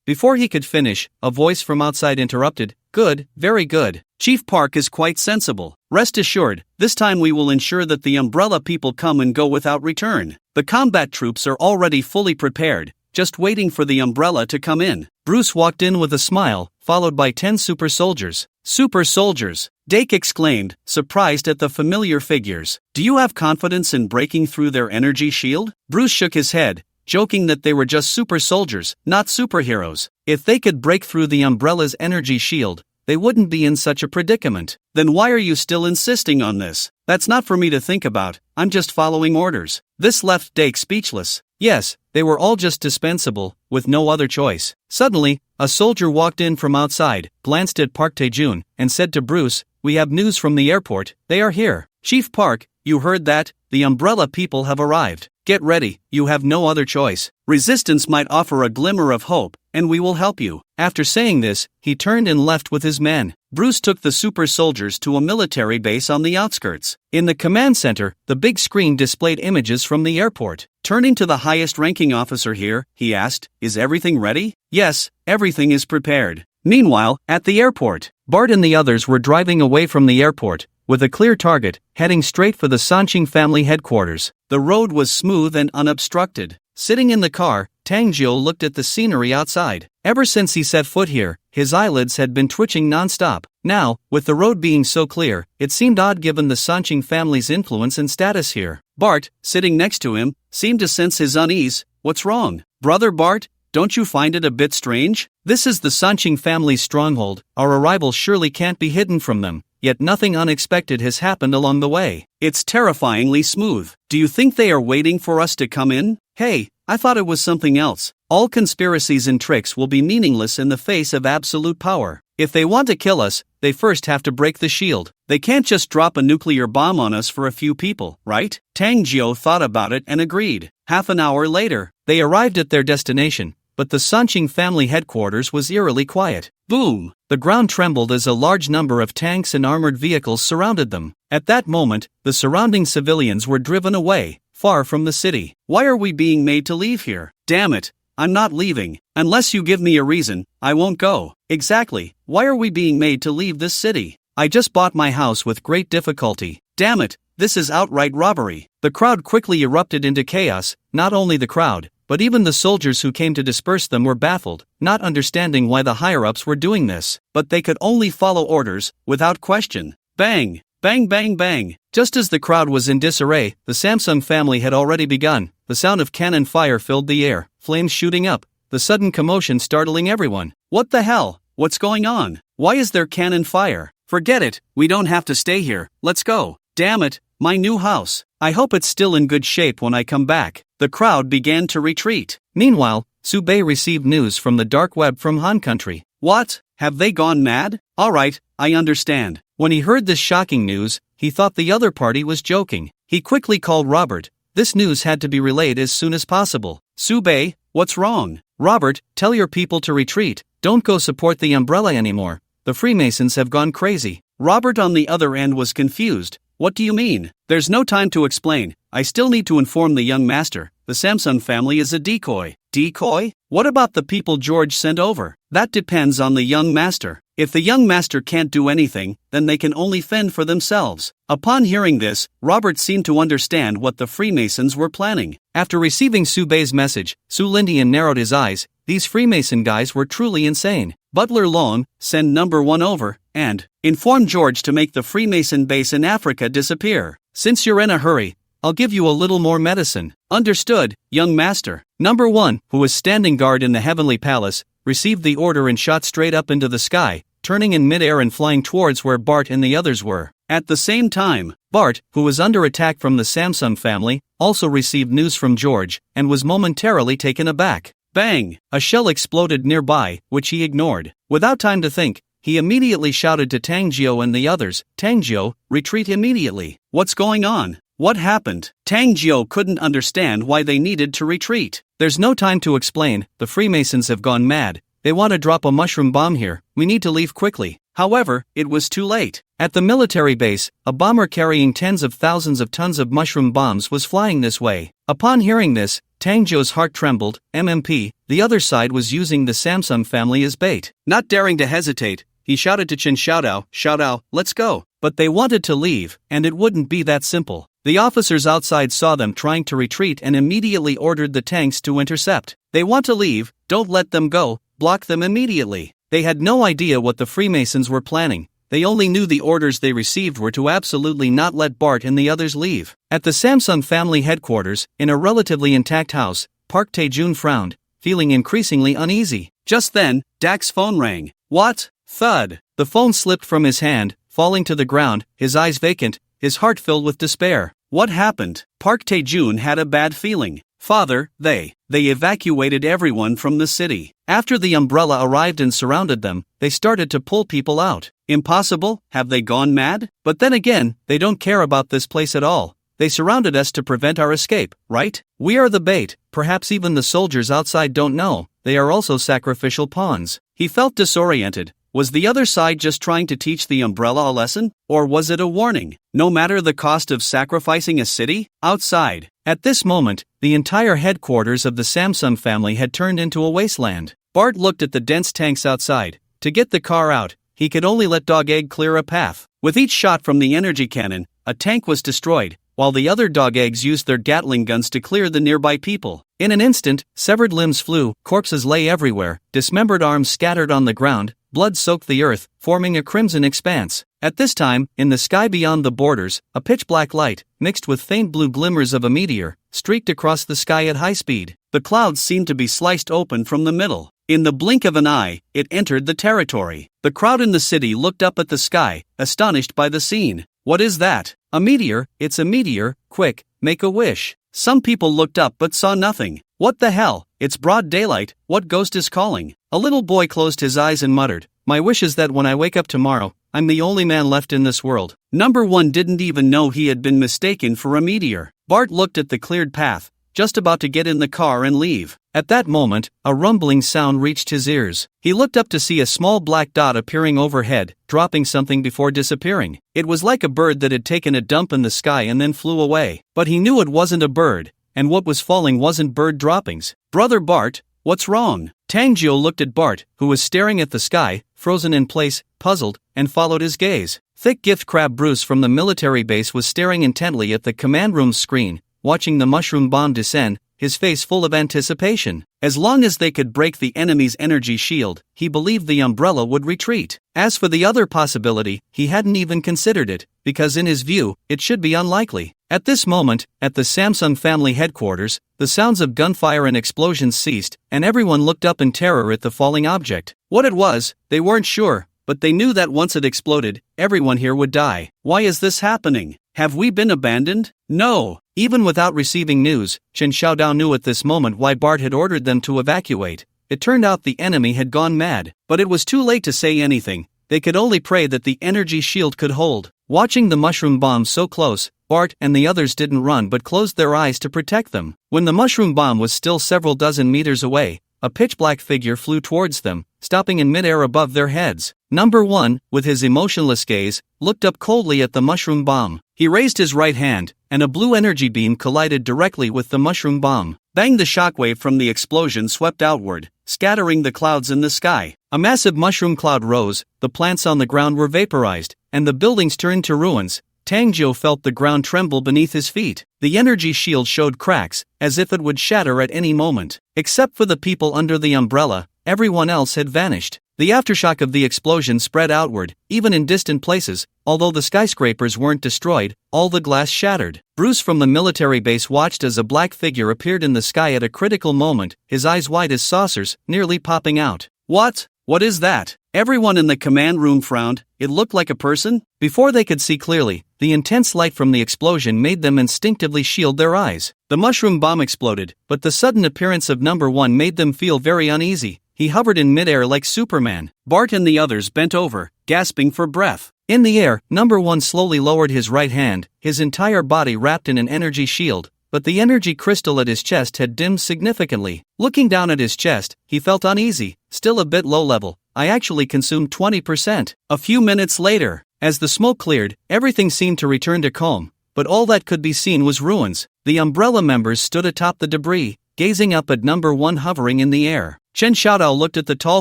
Before he could finish, a voice from outside interrupted. "Good, very good. Chief Park is quite sensible. Rest assured, this time we will ensure that the umbrella people come and go without return. The combat troops are already fully prepared, just waiting for the umbrella to come in." Bruce walked in with a smile, followed by 10 super soldiers. "Super soldiers!" Dake exclaimed, surprised at the familiar figures. "Do you have confidence in breaking through their energy shield?" Bruce shook his head, joking that they were just super soldiers, not superheroes. If they could break through the umbrella's energy shield, they wouldn't be in such a predicament. "Then why are you still insisting on this?" "That's not for me to think about, I'm just following orders." This left Dake speechless. Yes, they were all just dispensable, with no other choice. Suddenly, a soldier walked in from outside, glanced at Park Tae-jun, and said to Bruce, "We have news from the airport, they are here." "Chief Park, you heard that? The umbrella people have arrived. Get ready, you have no other choice. Resistance might offer a glimmer of hope, and we will help you." After saying this, he turned and left with his men. Bruce took the super soldiers to a military base on the outskirts. In the command center, the big screen displayed images from the airport. Turning to the highest-ranking officer here, he asked, "Is everything ready?" "Yes, everything is prepared." Meanwhile, at the airport, Bart and the others were driving away from the airport, with a clear target, heading straight for the Sanqing family headquarters. The road was smooth and unobstructed. Sitting in the car, Tangzhou looked at the scenery outside. Ever since he set foot here, his eyelids had been twitching non-stop. Now, with the road being so clear, it seemed odd given the Sanqing family's influence and status here. Bart, sitting next to him, seemed to sense his unease. "What's wrong? Brother Bart, don't you find it a bit strange? This is the Sanqing family's stronghold, our arrival surely can't be hidden from them. Yet nothing unexpected has happened along the way. It's terrifyingly smooth. Do you think they are waiting for us to come in? Hey, I thought it was something else. All conspiracies and tricks will be meaningless in the face of absolute power. If they want to kill us, they first have to break the shield. They can't just drop a nuclear bomb on us for a few people, right?" Tang Jiu thought about it and agreed. Half an hour later, they arrived at their destination, but the Sanqing family headquarters was eerily quiet. Boom! The ground trembled as a large number of tanks and armored vehicles surrounded them. At that moment, the surrounding civilians were driven away, far from the city. "Why are we being made to leave here? Damn it! I'm not leaving. Unless you give me a reason, I won't go. Exactly. Why are we being made to leave this city? I just bought my house with great difficulty. Damn it, this is outright robbery. The crowd quickly erupted into chaos. Not only the crowd, but even the soldiers who came to disperse them were baffled, not understanding why the higher-ups were doing this. But they could only follow orders, without question. Bang! Bang bang bang! Just as the crowd was in disarray, the Samsung family had already begun. The sound of cannon fire filled the air, flames shooting up, the sudden commotion startling everyone. What the hell? What's going on? Why is there cannon fire? Forget it, we don't have to stay here, let's go. Damn it, my new house. I hope it's still in good shape when I come back. The crowd began to retreat. Meanwhile, Subei received news from the dark web from Han country. What? Have they gone mad? Alright, I understand. When he heard this shocking news, he thought the other party was joking. He quickly called Robert. This news had to be relayed as soon as possible. Subei, what's wrong? Robert, tell your people to retreat. Don't go support the umbrella anymore. The Freemasons have gone crazy. Robert on the other end was confused. What do you mean? There's no time to explain. I still need to inform the young master. The Samsung family is a decoy. Decoy? What about the people George sent over? That depends on the young master. If the young master can't do anything, then they can only fend for themselves. Upon hearing this, Robert seemed to understand what the Freemasons were planning. After receiving Subei's message, Su Lindian narrowed his eyes. These Freemason guys were truly insane. Butler Long, send number 1 over, and inform George to make the Freemason base in Africa disappear. Since you're in a hurry, I'll give you a little more medicine. Understood, young master. Number 1, who was standing guard in the Heavenly Palace, received the order and shot straight up into the sky, turning in midair and flying towards where Bart and the others were. At the same time, Bart, who was under attack from the Samsung family, also received news from George, and was momentarily taken aback. Bang! A shell exploded nearby, which he ignored. Without time to think, he immediately shouted to Tangjio and the others, Tangjio, retreat immediately. What's going on? What happened? Tangjio couldn't understand why they needed to retreat. There's no time to explain, the Freemasons have gone mad. They want to drop a mushroom bomb here, we need to leave quickly. However, it was too late. At the military base, a bomber carrying tens of thousands of tons of mushroom bombs was flying this way. Upon hearing this, Tangjio's heart trembled. MMP, the other side was using the Samsung family as bait. Not daring to hesitate, he shouted to Chen Xiaodao, let's go. But they wanted to leave, and it wouldn't be that simple. The officers outside saw them trying to retreat and immediately ordered the tanks to intercept. They want to leave, don't let them go, block them immediately. They had no idea what the Freemasons were planning. They only knew the orders they received were to absolutely not let Bart and the others leave. At the Samsung family headquarters, in a relatively intact house, Park Tae-jun frowned, feeling increasingly uneasy. Just then, Dak's phone rang. What? Thud. The phone slipped from his hand, falling to the ground, his eyes vacant, his heart filled with despair. What happened? Park Tae-jun had a bad feeling. Father, they evacuated everyone from the city. After the umbrella arrived and surrounded them, they started to pull people out. Impossible? Have they gone mad? But then again, they don't care about this place at all. They surrounded us to prevent our escape, right? We are the bait. Perhaps even the soldiers outside don't know. They are also sacrificial pawns. He felt disoriented. Was the other side just trying to teach the umbrella a lesson? Or was it a warning? No matter the cost of sacrificing a city? Outside. At this moment, the entire headquarters of the Samsung family had turned into a wasteland. Bart looked at the dense tanks outside. To get the car out, he could only let Dog Egg clear a path. With each shot from the energy cannon, a tank was destroyed, while the other Dog Eggs used their Gatling guns to clear the nearby people. In an instant, severed limbs flew, corpses lay everywhere, dismembered arms scattered on the ground, blood soaked the earth, forming a crimson expanse. At this time, in the sky beyond the borders, a pitch-black light, mixed with faint blue glimmers of a meteor, streaked across the sky at high speed. The clouds seemed to be sliced open from the middle. In the blink of an eye, it entered the territory. The crowd in the city looked up at the sky, astonished by the scene. What is that? A meteor? It's a meteor. Quick, make a wish. Some people looked up but saw nothing. What the hell? It's broad daylight. What ghost is calling? A little boy closed his eyes and muttered, "My wish is that when I wake up tomorrow, I'm the only man left in this world." Number 1 didn't even know he had been mistaken for a meteor. Bart looked at the cleared path, just about to get in the car and leave. At that moment, a rumbling sound reached his ears. He looked up to see a small black dot appearing overhead, dropping something before disappearing. It was like a bird that had taken a dump in the sky and then flew away. But he knew it wasn't a bird, and what was falling wasn't bird droppings. "Brother Bart, What's wrong? Tang Jiu looked at Bart, who was staring at the sky, frozen in place, puzzled, and followed his gaze. Thick gift crab Bruce from the military base was staring intently at the command room's screen, watching the mushroom bomb descend, his face full of anticipation. As long as they could break the enemy's energy shield, he believed the umbrella would retreat. As for the other possibility, he hadn't even considered it, because in his view, it should be unlikely. At this moment, at the Samsung family headquarters, the sounds of gunfire and explosions ceased, and everyone looked up in terror at the falling object. What it was, they weren't sure, but they knew that once it exploded, everyone here would die. Why is this happening? Have we been abandoned? No. Even without receiving news, Chen Xiaodao knew at this moment why Bart had ordered them to evacuate. It turned out the enemy had gone mad, but it was too late to say anything. They could only pray that the energy shield could hold. Watching the mushroom bomb so close, Bart and the others didn't run but closed their eyes to protect them. When the mushroom bomb was still several dozen meters away, a pitch-black figure flew towards them, stopping in midair above their heads. Number 1, with his emotionless gaze, looked up coldly at the mushroom bomb. He raised his right hand, and a blue energy beam collided directly with the mushroom bomb. Bang! The shockwave from the explosion swept outward, scattering the clouds in the sky. A massive mushroom cloud rose, the plants on the ground were vaporized, and the buildings turned to ruins. Tang Jiu felt the ground tremble beneath his feet. The energy shield showed cracks, as if it would shatter at any moment. Except for the people under the umbrella, everyone else had vanished. The aftershock of the explosion spread outward, even in distant places. Although the skyscrapers weren't destroyed, all the glass shattered. Bruce from the military base watched as a black figure appeared in the sky at a critical moment, his eyes wide as saucers, nearly popping out. What is that? Everyone in the command room frowned. It looked like a person. Before they could see clearly, the intense light from the explosion made them instinctively shield their eyes. The mushroom bomb exploded, but the sudden appearance of number 1 made them feel very uneasy. He hovered in midair like Superman. Bart and the others bent over, gasping for breath. In the air, number 1 slowly lowered his right hand, his entire body wrapped in an energy shield. But the energy crystal at his chest had dimmed significantly. Looking down at his chest, he felt uneasy, still a bit low level. I actually consumed 20%. A few minutes later, as the smoke cleared, everything seemed to return to calm, but all that could be seen was ruins. The umbrella members stood atop the debris, gazing up at number 1 hovering in the air. Chen Xiaodao looked at the tall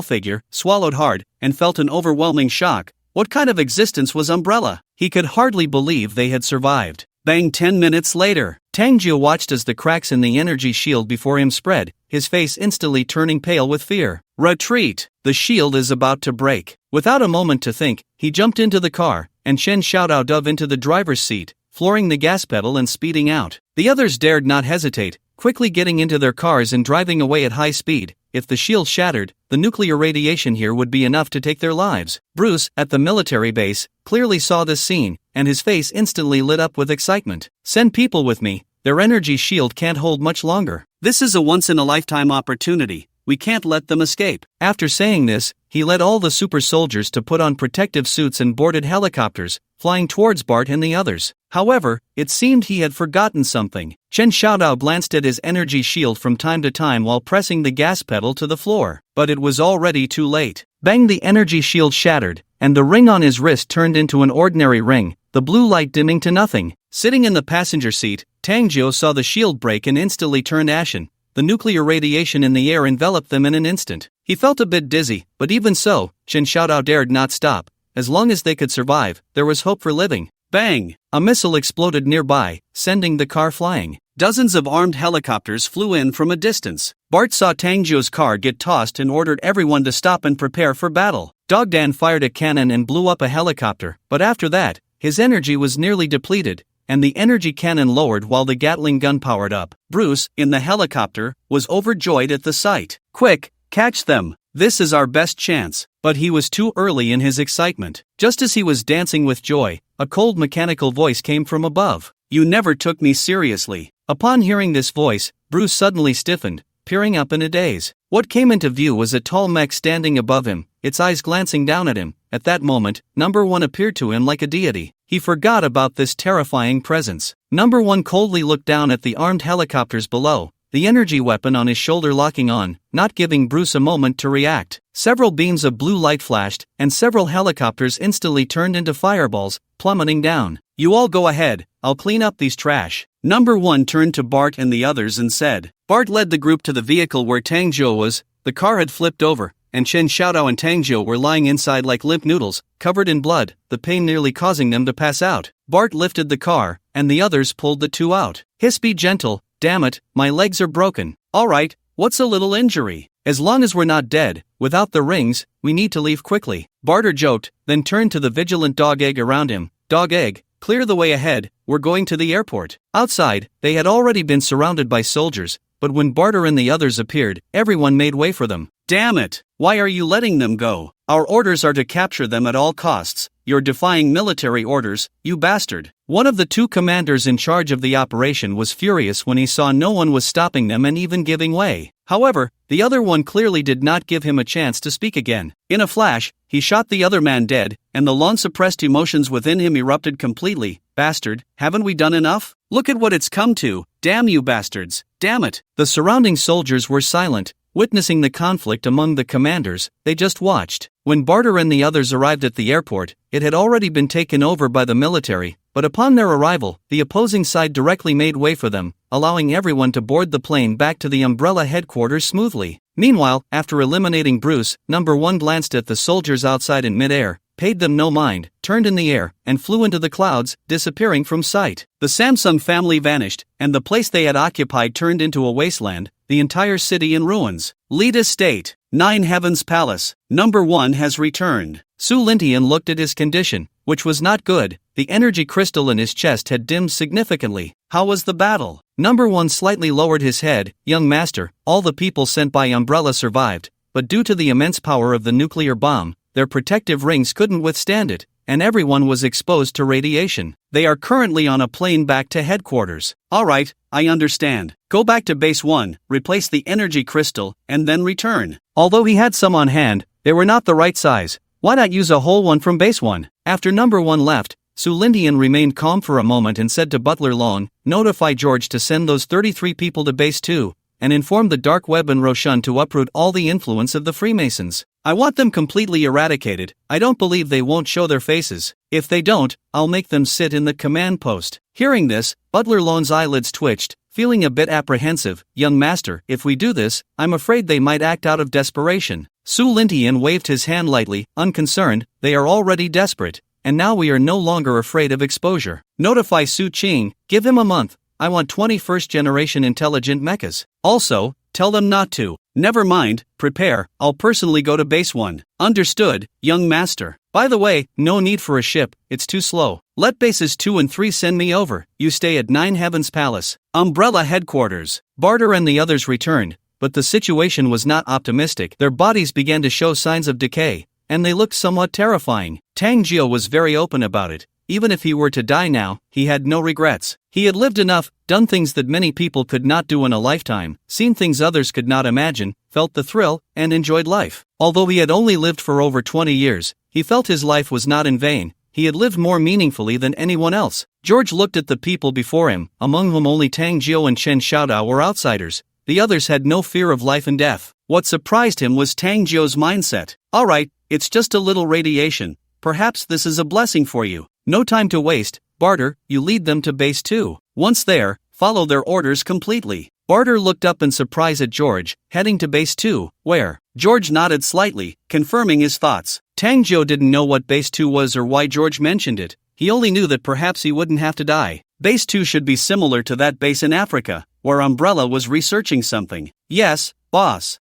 figure, swallowed hard, and felt an overwhelming shock. What kind of existence was Umbrella? He could hardly believe they had survived. Bang! 10 minutes later, Tang Jiu watched as the cracks in the energy shield before him spread, his face instantly turning pale with fear. Retreat! The shield is about to break. Without a moment to think, he jumped into the car, and Chen Xiaodao dove into the driver's seat, flooring the gas pedal and speeding out. The others dared not hesitate, quickly getting into their cars and driving away at high speed. If the shield shattered, the nuclear radiation here would be enough to take their lives. Bruce, at the military base, clearly saw this scene, and his face instantly lit up with excitement. Send people with me. Their energy shield can't hold much longer. This is a once-in-a-lifetime opportunity. We can't let them escape. After saying this, he led all the super soldiers to put on protective suits and boarded helicopters, flying towards Bart and the others. However, it seemed he had forgotten something. Chen Xiaodao glanced at his energy shield from time to time while pressing the gas pedal to the floor. But it was already too late. Bang! The energy shield shattered, and the ring on his wrist turned into an ordinary ring, the blue light dimming to nothing. Sitting in the passenger seat, Tang Jiu saw the shield break and instantly turned ashen. The nuclear radiation in the air enveloped them in an instant. He felt a bit dizzy, but even so, Chen Xiaodao dared not stop. As long as they could survive, there was hope for living. Bang! A missile exploded nearby, sending the car flying. Dozens of armed helicopters flew in from a distance. Bart saw Tang Jiu's car get tossed and ordered everyone to stop and prepare for battle. Dogdan fired a cannon and blew up a helicopter, but after that, his energy was nearly depleted, and the energy cannon lowered while the Gatling gun powered up. Bruce, in the helicopter, was overjoyed at the sight. Quick, catch them! This is our best chance. But he was too early in his excitement. Just as he was dancing with joy, a cold mechanical voice came from above. You never took me seriously. Upon hearing this voice, Bruce suddenly stiffened, peering up in a daze. What came into view was a tall mech standing above him, its eyes glancing down at him. At that moment, number 1 appeared to him like a deity. He forgot about this terrifying presence. Number 1 coldly looked down at the armed helicopters below, the energy weapon on his shoulder locking on, not giving Bruce a moment to react. Several beams of blue light flashed, and several helicopters instantly turned into fireballs, plummeting down. "You all go ahead, I'll clean up these trash." Number 1 turned to Bart and the others and said. Bart led the group to the vehicle where Tang Jiu was. The car had flipped over, and Chen Xiaodao and Tang Jiu were lying inside like limp noodles, covered in blood, the pain nearly causing them to pass out. Bart lifted the car, and the others pulled the two out. "Hiss, be gentle, damn it, my legs are broken." "Alright, what's a little injury? As long as we're not dead, without the rings, we need to leave quickly." Barter joked, then turned to the vigilant Dog Egg around him. "Dog Egg, clear the way ahead, we're going to the airport." Outside, they had already been surrounded by soldiers, but when Barter and the others appeared, everyone made way for them. "Damn it, why are you letting them go? Our orders are to capture them at all costs. You're defying military orders, you bastard." One of the two commanders in charge of the operation was furious when he saw no one was stopping them and even giving way. However, the other one clearly did not give him a chance to speak again. In a flash, he shot the other man dead, and the long-suppressed emotions within him erupted completely. "Bastard, haven't we done enough? Look at what it's come to, damn you bastards, damn it." The surrounding soldiers were silent, witnessing the conflict among the commanders. They just watched. When Barter and the others arrived at the airport, it had already been taken over by the military, but upon their arrival, the opposing side directly made way for them, allowing everyone to board the plane back to the Umbrella headquarters smoothly. Meanwhile, after eliminating Bruce, Number 1 glanced at the soldiers outside in midair, paid them no mind, turned in the air, and flew into the clouds, disappearing from sight. The Samsung family vanished, and the place they had occupied turned into a wasteland, the entire city in ruins. Lead Estate, 9 Heavens Palace. Number 1 has returned. Su Lintian looked at his condition, which was not good. The energy crystal in his chest had dimmed significantly. "How was the battle?" Number 1 slightly lowered his head. "Young master, all the people sent by Umbrella survived, but due to the immense power of the nuclear bomb, their protective rings couldn't withstand it, and everyone was exposed to radiation. They are currently on a plane back to headquarters." "Alright, I understand. Go back to Base 1, replace the energy crystal, and then return." Although he had some on hand, they were not the right size. Why not use a whole one from Base 1? After Number 1 left, Su Lintian remained calm for a moment and said to Butler Long, "Notify George to send those 33 people to Base 2, and inform the Dark Web and Roshan to uproot all the influence of the Freemasons. I want them completely eradicated. I don't believe they won't show their faces. If they don't, I'll make them sit in the command post." Hearing this, Butler Long's eyelids twitched, feeling a bit apprehensive. "Young master, if we do this, I'm afraid they might act out of desperation." Su Lintian waved his hand lightly, unconcerned. "They are already desperate, and now we are no longer afraid of exposure. Notify Su Qing, give him a month. I want 21st generation intelligent mechas. Also, tell them not to." "Never mind, prepare, I'll personally go to Base 1. "Understood, young master. By the way, no need for a ship, it's too slow. Let Bases 2 and 3 send me over. You stay at 9 Heavens Palace, Umbrella headquarters." Barter and the others returned, but the situation was not optimistic. Their bodies began to show signs of decay, and they looked somewhat terrifying. Tang Jiu was very open about it. Even if he were to die now, he had no regrets. He had lived enough, done things that many people could not do in a lifetime, seen things others could not imagine, felt the thrill, and enjoyed life. Although he had only lived for over 20 years, he felt his life was not in vain. He had lived more meaningfully than anyone else. George looked at the people before him, among whom only Tang Jiu and Chen Xiaodao were outsiders. The others had no fear of life and death. What surprised him was Tang Jiu's mindset. "Alright, it's just a little radiation. Perhaps this is a blessing for you. No time to waste. Barter, you lead them to Base 2. Once there, follow their orders completely." Barter looked up in surprise at George, heading to Base 2, where? George nodded slightly, confirming his thoughts. Tang Jiu didn't know what Base 2 was or why George mentioned it. He only knew that perhaps he wouldn't have to die. Base 2 should be similar to that base in Africa, where Umbrella was researching something. "Yes, boss."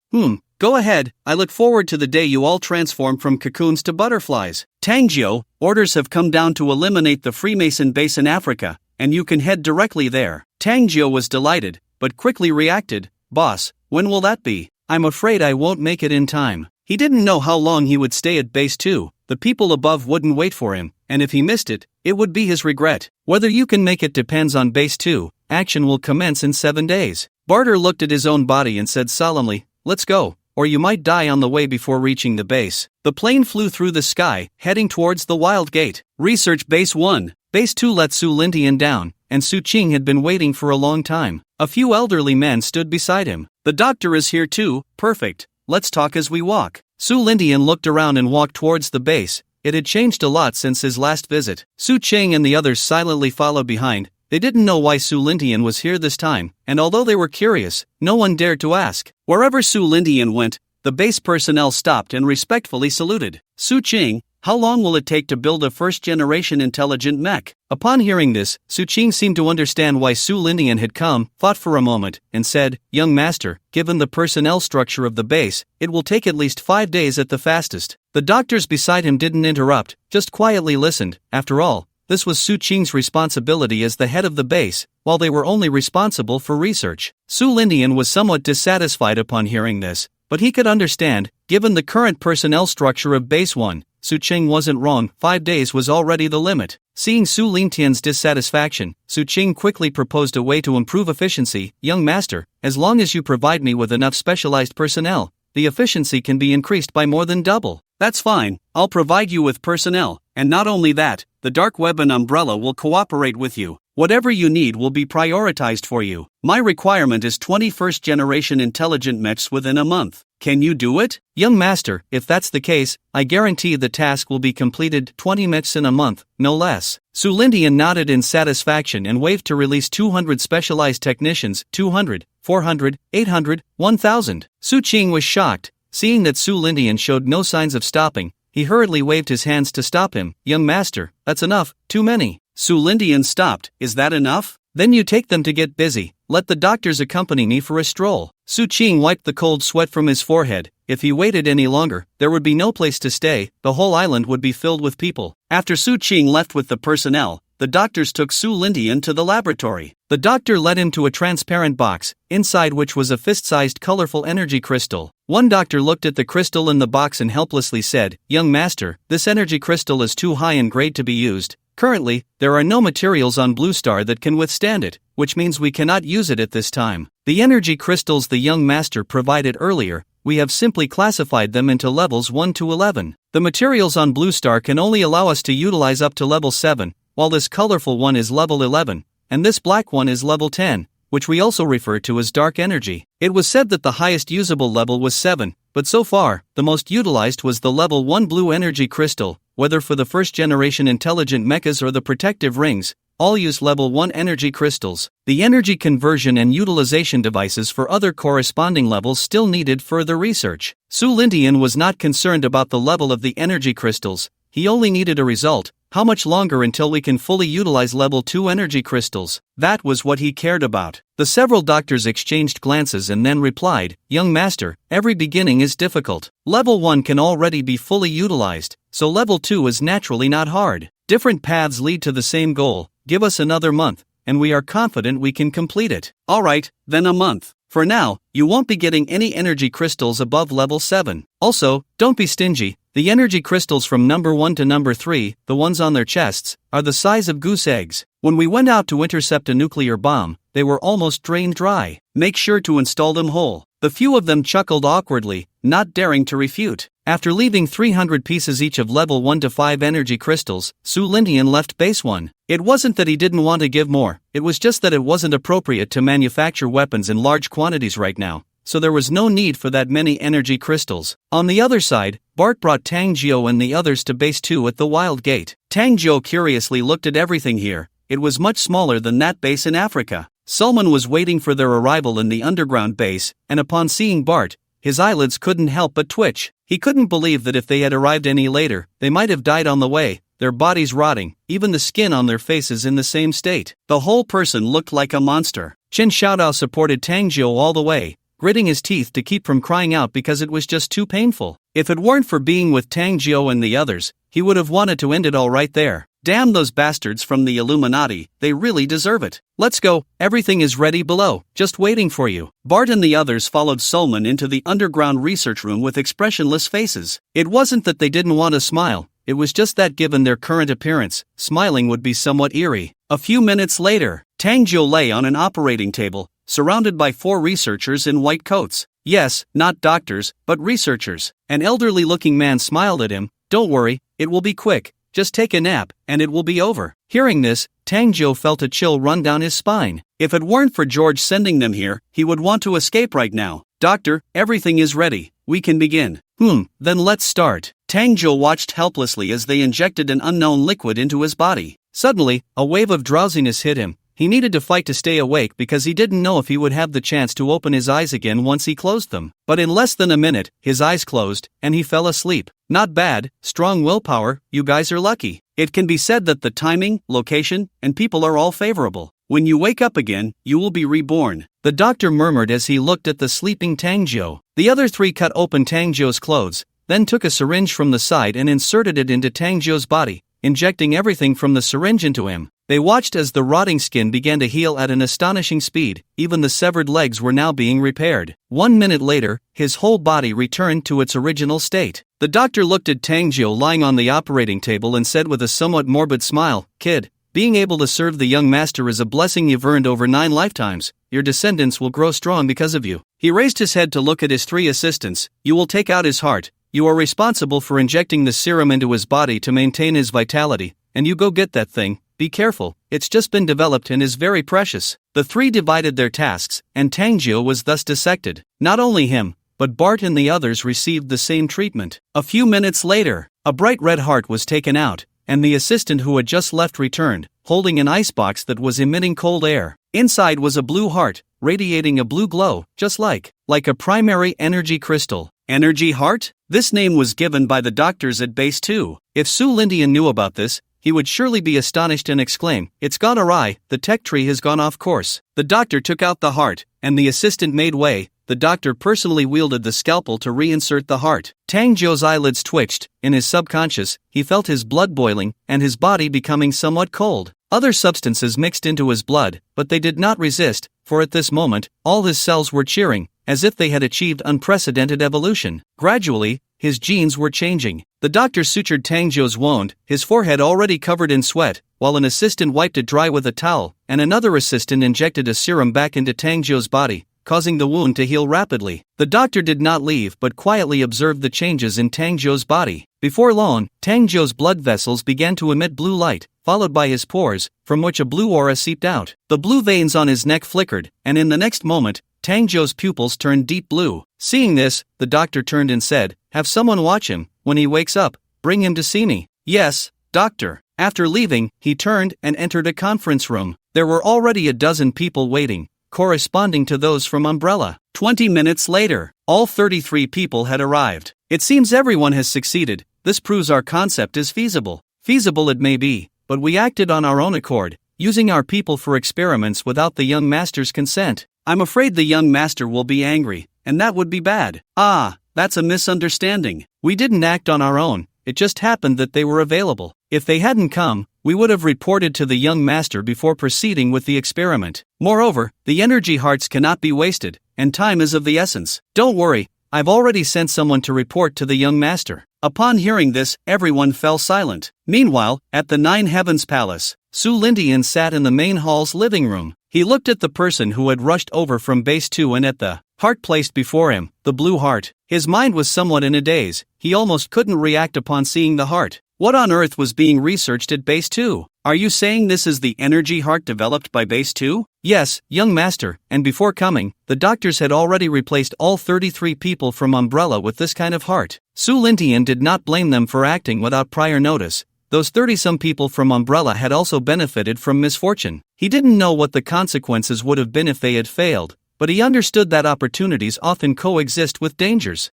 Go ahead, I look forward to the day you all transform from cocoons to butterflies." "Tang Jiu, orders have come down to eliminate the Freemason base in Africa, and you can head directly there." Tang Jiu was delighted, but quickly reacted. "Boss, when will that be? I'm afraid I won't make it in time." He didn't know how long he would stay at Base 2, the people above wouldn't wait for him, and if he missed it, it would be his regret. "Whether you can make it depends on Base 2, action will commence in 7 days." Barter looked at his own body and said solemnly, "Let's go, or you might die on the way before reaching the base." The plane flew through the sky, heading towards the Wild Gate. "Research Base 1. Base 2 let Su Lintian down, and Su Qing had been waiting for a long time. A few elderly men stood beside him. "The doctor is here too, perfect. Let's talk as we walk." Su Lindian looked around and walked towards the base. It had changed a lot since his last visit. Su Qing and the others silently followed behind. They didn't know why Su Lindian was here this time, and although they were curious, no one dared to ask. Wherever Su Lindian went, the base personnel stopped and respectfully saluted. "Su Qing, how long will it take to build a first-generation intelligent mech?" Upon hearing this, Su Qing seemed to understand why Su Lindian had come, thought for a moment, and said, "Young master, given the personnel structure of the base, it will take at least 5 days at the fastest." The doctors beside him didn't interrupt, just quietly listened. After all, this was Su Qing's responsibility as the head of the base, while they were only responsible for research. Su Lindian was somewhat dissatisfied upon hearing this, but he could understand, given the current personnel structure of Base 1, Su Qing wasn't wrong, 5 days was already the limit. Seeing Su Lintian's dissatisfaction, Su Qing quickly proposed a way to improve efficiency. "Young master, as long as you provide me with enough specialized personnel, the efficiency can be increased by more than double." "That's fine, I'll provide you with personnel, and not only that, the Dark Weapon Umbrella will cooperate with you. Whatever you need will be prioritized for you. My requirement is 21st generation intelligent mechs within a month. Can you do it?" "Young master, if that's the case, I guarantee the task will be completed 20 mechs in a month, no less." Su Lindian nodded in satisfaction and waved to release 200 specialized technicians. 200, 400, 800, 1000. Su Qing was shocked. Seeing that Su Lindian showed no signs of stopping, he hurriedly waved his hands to stop him. "Young master, that's enough, too many." Su Lindian stopped. "Is that enough? Then you take them to get busy. Let the doctors accompany me for a stroll." Su Qing wiped the cold sweat from his forehead. If he waited any longer, there would be no place to stay, the whole island would be filled with people. After Su Qing left with the personnel, the doctors took Su Lindian to the laboratory. The doctor led him to a transparent box, inside which was a fist-sized colorful energy crystal. One doctor looked at the crystal in the box and helplessly said, "Young master, this energy crystal is too high in grade to be used. Currently, there are no materials on Blue Star that can withstand it, which means we cannot use it at this time. The energy crystals the young master provided earlier, we have simply classified them into levels 1 to 11. The materials on Blue Star can only allow us to utilize up to level 7, while this colorful one is level 11, and this black one is level 10, which we also refer to as dark energy." It was said that the highest usable level was 7, but so far, the most utilized was the level 1 blue energy crystal. Whether for the first-generation intelligent mechas or the protective rings, all use level 1 energy crystals. The energy conversion and utilization devices for other corresponding levels still needed further research. Su Lindian was not concerned about the level of the energy crystals, he only needed a result. How much longer until we can fully utilize level 2 energy crystals? That was what he cared about. The several doctors exchanged glances and then replied, "Young master, every beginning is difficult. Level 1 can already be fully utilized, so level 2 is naturally not hard. Different paths lead to the same goal. Give us another month, and we are confident we can complete it." "Alright, then a month. For now, you won't be getting any energy crystals above level 7. Also, don't be stingy. The energy crystals from number 1 to number 3, the ones on their chests, are the size of goose eggs. When we went out to intercept a nuclear bomb, they were almost drained dry. Make sure to install them whole." The few of them chuckled awkwardly, not daring to refute. After leaving 300 pieces each of level 1 to 5 energy crystals, Su Lindian left base 1. It wasn't that he didn't want to give more, it was just that it wasn't appropriate to manufacture weapons in large quantities right now, so there was no need for that many energy crystals. On the other side, Bart brought Tang Jiao and the others to base 2 at the Wild Gate. Tang Jiao curiously looked at everything here. It was much smaller than that base in Africa. Sulman was waiting for their arrival in the underground base, and upon seeing Bart, his eyelids couldn't help but twitch. He couldn't believe that if they had arrived any later, they might have died on the way, their bodies rotting, even the skin on their faces in the same state. The whole person looked like a monster. Chen Xiaodao supported Tang Jiao all the way, gritting his teeth to keep from crying out because it was just too painful. If it weren't for being with Tang Jiao and the others, he would have wanted to end it all right there. Damn those bastards from the Illuminati, they really deserve it. Let's go, everything is ready below, just waiting for you. Bart and the others followed Sulman into the underground research room with expressionless faces. It wasn't that they didn't want to smile, it was just that given their current appearance, smiling would be somewhat eerie. A few minutes later, Tang Jiao lay on an operating table, surrounded by 4 researchers in white coats. Yes, not doctors, but researchers. An elderly-looking man smiled at him. "Don't worry, it will be quick. just take a nap, and it will be over. Hearing this, Tang Jiu felt a chill run down his spine. If it weren't for George sending them here, he would want to escape right now. Doctor, everything is ready. We can begin. Then let's start. Tang Jiu watched helplessly as they injected an unknown liquid into his body. Suddenly, a wave of drowsiness hit him. He needed to fight to stay awake because he didn't know if he would have the chance to open his eyes again once he closed them. But in less than a minute, his eyes closed, and he fell asleep. Not bad, strong willpower, you guys are lucky. It can be said that the timing, location, and people are all favorable. When you wake up again, you will be reborn. The doctor murmured as he looked at the sleeping Tang Jiu. The other three cut open Tang Jiu's clothes, then took a syringe from the side and inserted it into Tang Jiu's body, injecting everything from the syringe into him. They watched as the rotting skin began to heal at an astonishing speed. Even the severed legs were now being repaired. 1 minute later, his whole body returned to its original state. The doctor looked at Tang Jiu lying on the operating table and said with a somewhat morbid smile, "Kid, being able to serve the young master is a blessing you've earned over 9 lifetimes. Your descendants will grow strong because of you." He raised his head to look at his 3 assistants. "You will take out his heart. You are responsible for injecting the serum into his body to maintain his vitality, and you go get that thing. Be careful, it's just been developed and is very precious." The 3 divided their tasks, and Tang Jiu was thus dissected. Not only him, but Bart and the others received the same treatment. A few minutes later, a bright red heart was taken out, and the assistant who had just left returned, holding an icebox that was emitting cold air. Inside was a blue heart, radiating a blue glow, just like a primary energy crystal. Energy heart? This name was given by the doctors at Base 2. If Su Lindian knew about this, he would surely be astonished and exclaim, "It's gone awry, the tech tree has gone off course." The doctor took out the heart, and the assistant made way. The doctor personally wielded the scalpel to reinsert the heart. Tang Jiu's eyelids twitched. In his subconscious, he felt his blood boiling, and his body becoming somewhat cold. Other substances mixed into his blood, but they did not resist, for at this moment, all his cells were cheering, as if they had achieved unprecedented evolution. Gradually, his genes were changing. The doctor sutured Tang Jiu's wound, his forehead already covered in sweat, while an assistant wiped it dry with a towel, and another assistant injected a serum back into Tang Jiu's body, causing the wound to heal rapidly. The doctor did not leave but quietly observed the changes in Tang Jiu's body. Before long, Tang Jiu's blood vessels began to emit blue light, followed by his pores, from which a blue aura seeped out. The blue veins on his neck flickered, and in the next moment, Tang Jiu's pupils turned deep blue. Seeing this, the doctor turned and said, "Have someone watch him. When he wakes up, bring him to see me." "Yes, doctor." After leaving, he turned and entered a conference room. There were already a dozen people waiting, corresponding to those from Umbrella. 20 minutes later, all 33 people had arrived. "It seems everyone has succeeded. This proves our concept is feasible." Feasible it may be, but we acted on our own accord, using our people for experiments without the young master's consent. I'm afraid the young master will be angry, and that would be bad. That's a misunderstanding. We didn't act on our own, it just happened that they were available. If they hadn't come, we would have reported to the young master before proceeding with the experiment. Moreover, the energy hearts cannot be wasted, and time is of the essence. Don't worry, I've already sent someone to report to the young master. Upon hearing this, everyone fell silent. Meanwhile, at the Nine Heavens Palace, Su Lindian sat in the main hall's living room. He looked at the person who had rushed over from Base 2 and at the heart placed before him, the blue heart. His mind was somewhat in a daze. He almost couldn't react upon seeing the heart. What on earth was being researched at Base 2? Are you saying this is the energy heart developed by Base 2? Yes, young master, and before coming, the doctors had already replaced all 33 people from Umbrella with this kind of heart. Su Lindian did not blame them for acting without prior notice. Those 30-some people from Umbrella had also benefited from misfortune. He didn't know what the consequences would have been if they had failed, but he understood that opportunities often coexist with dangers.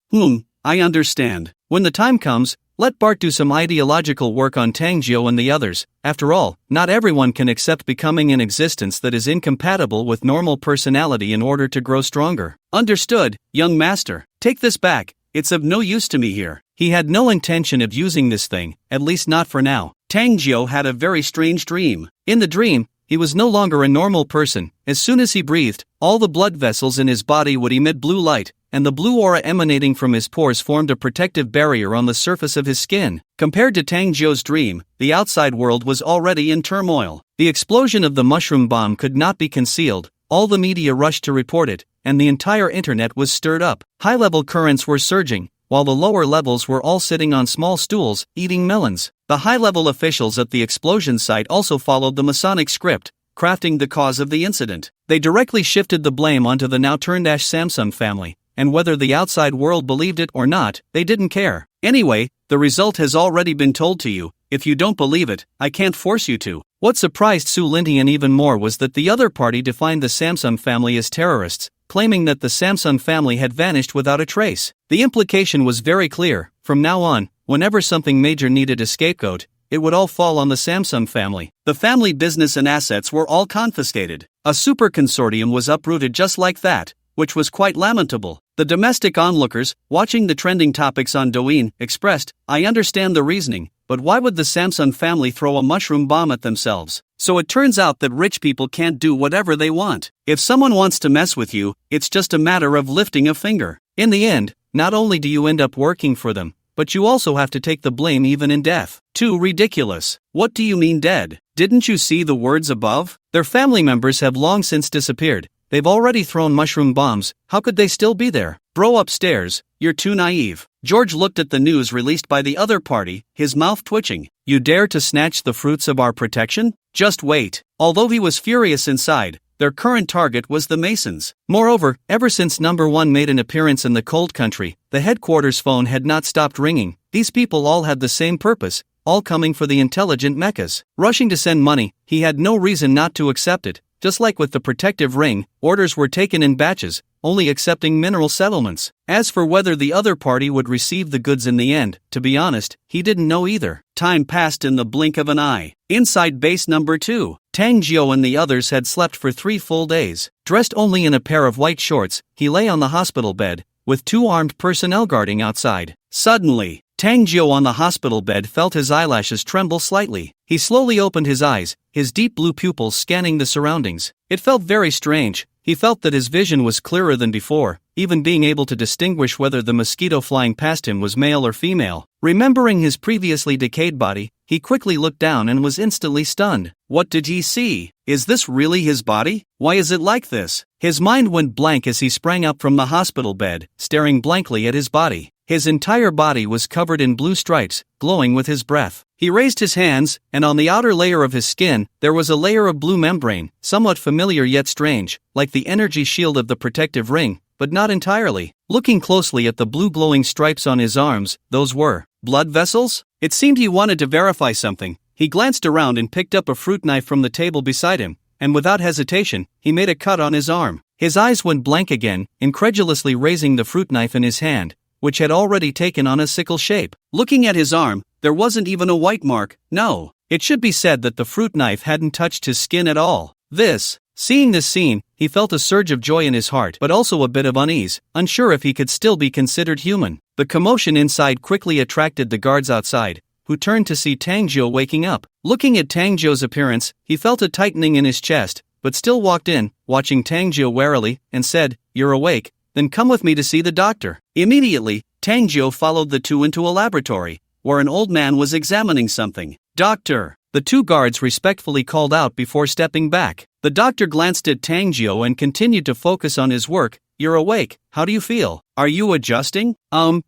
I understand. When the time comes, let Bart do some ideological work on Tang Jiu and the others. After all, not everyone can accept becoming an existence that is incompatible with normal personality in order to grow stronger. Understood, young master. Take this back, it's of no use to me here. He had no intention of using this thing, at least not for now. Tang Jiu had a very strange dream. In the dream, he was no longer a normal person. As soon as he breathed, all the blood vessels in his body would emit blue light, and the blue aura emanating from his pores formed a protective barrier on the surface of his skin. Compared to Tang Jiu's dream, the outside world was already in turmoil. The explosion of the mushroom bomb could not be concealed. All the media rushed to report it, and the entire internet was stirred up. High-level currents were surging, while the lower levels were all sitting on small stools, eating melons. The high-level officials at the explosion site also followed the Masonic script, crafting the cause of the incident. They directly shifted the blame onto the now-turned-ash Samsung family, and whether the outside world believed it or not, they didn't care. Anyway, the result has already been told to you. If you don't believe it, I can't force you to. What surprised Su Lintian even more was that the other party defined the Samsung family as terrorists, claiming that the Samsung family had vanished without a trace. The implication was very clear. From now on, whenever something major needed a scapegoat, it would all fall on the Samsung family. The family business and assets were all confiscated. A super consortium was uprooted just like that, which was quite lamentable. The domestic onlookers, watching the trending topics on Douyin, expressed, "I understand the reasoning, but why would the Samsung family throw a mushroom bomb at themselves?" So it turns out that rich people can't do whatever they want. If someone wants to mess with you, it's just a matter of lifting a finger. In the end, not only do you end up working for them, but you also have to take the blame even in death. Too ridiculous. What do you mean dead? Didn't you see the words above? Their family members have long since disappeared. They've already thrown mushroom bombs, how could they still be there? Bro upstairs, you're too naive. George looked at the news released by the other party, his mouth twitching. You dare to snatch the fruits of our protection? Just wait. Although he was furious inside, their current target was the Masons. Moreover, ever since number 1 made an appearance in the cold country, the headquarters phone had not stopped ringing. These people all had the same purpose, all coming for the intelligent mechas. Rushing to send money, he had no reason not to accept it. Just like with the protective ring, orders were taken in batches, only accepting mineral settlements. As for whether the other party would receive the goods in the end, to be honest, he didn't know either. Time passed in the blink of an eye. Inside base number 2, Tang Jiao and the others had slept for 3 full days. Dressed only in a pair of white shorts, he lay on the hospital bed, with 2 armed personnel guarding outside. Suddenly, Tang Jiao on the hospital bed felt his eyelashes tremble slightly. He slowly opened his eyes, his deep blue pupils scanning the surroundings. It felt very strange. He felt that his vision was clearer than before, even being able to distinguish whether the mosquito flying past him was male or female. Remembering his previously decayed body, he quickly looked down and was instantly stunned. What did he see? Is this really his body? Why is it like this? His mind went blank as he sprang up from the hospital bed, staring blankly at his body. His entire body was covered in blue stripes, glowing with his breath. He raised his hands, and on the outer layer of his skin, there was a layer of blue membrane, somewhat familiar yet strange, like the energy shield of the protective ring, but not entirely. Looking closely at the blue glowing stripes on his arms, those were blood vessels? It seemed he wanted to verify something. He glanced around and picked up a fruit knife from the table beside him, and without hesitation, he made a cut on his arm. His eyes went blank again, incredulously raising the fruit knife in his hand, which had already taken on a sickle shape. Looking at his arm, there wasn't even a white mark. No, it should be said that the fruit knife hadn't touched his skin at all. Seeing this scene, he felt a surge of joy in his heart, but also a bit of unease, unsure if he could still be considered human. The commotion inside quickly attracted the guards outside, who turned to see Tang Jiao waking up. Looking at Tang Jiao's appearance, he felt a tightening in his chest, but still walked in, watching Tang Jiao warily, and said, "You're awake? Then come with me to see the doctor." Immediately, Tang Jiao followed the two into a laboratory, where an old man was examining something. "Doctor," the 2 guards respectfully called out before stepping back. The doctor glanced at Tang Jiao and continued to focus on his work. "You're awake, how do you feel? Are you adjusting?"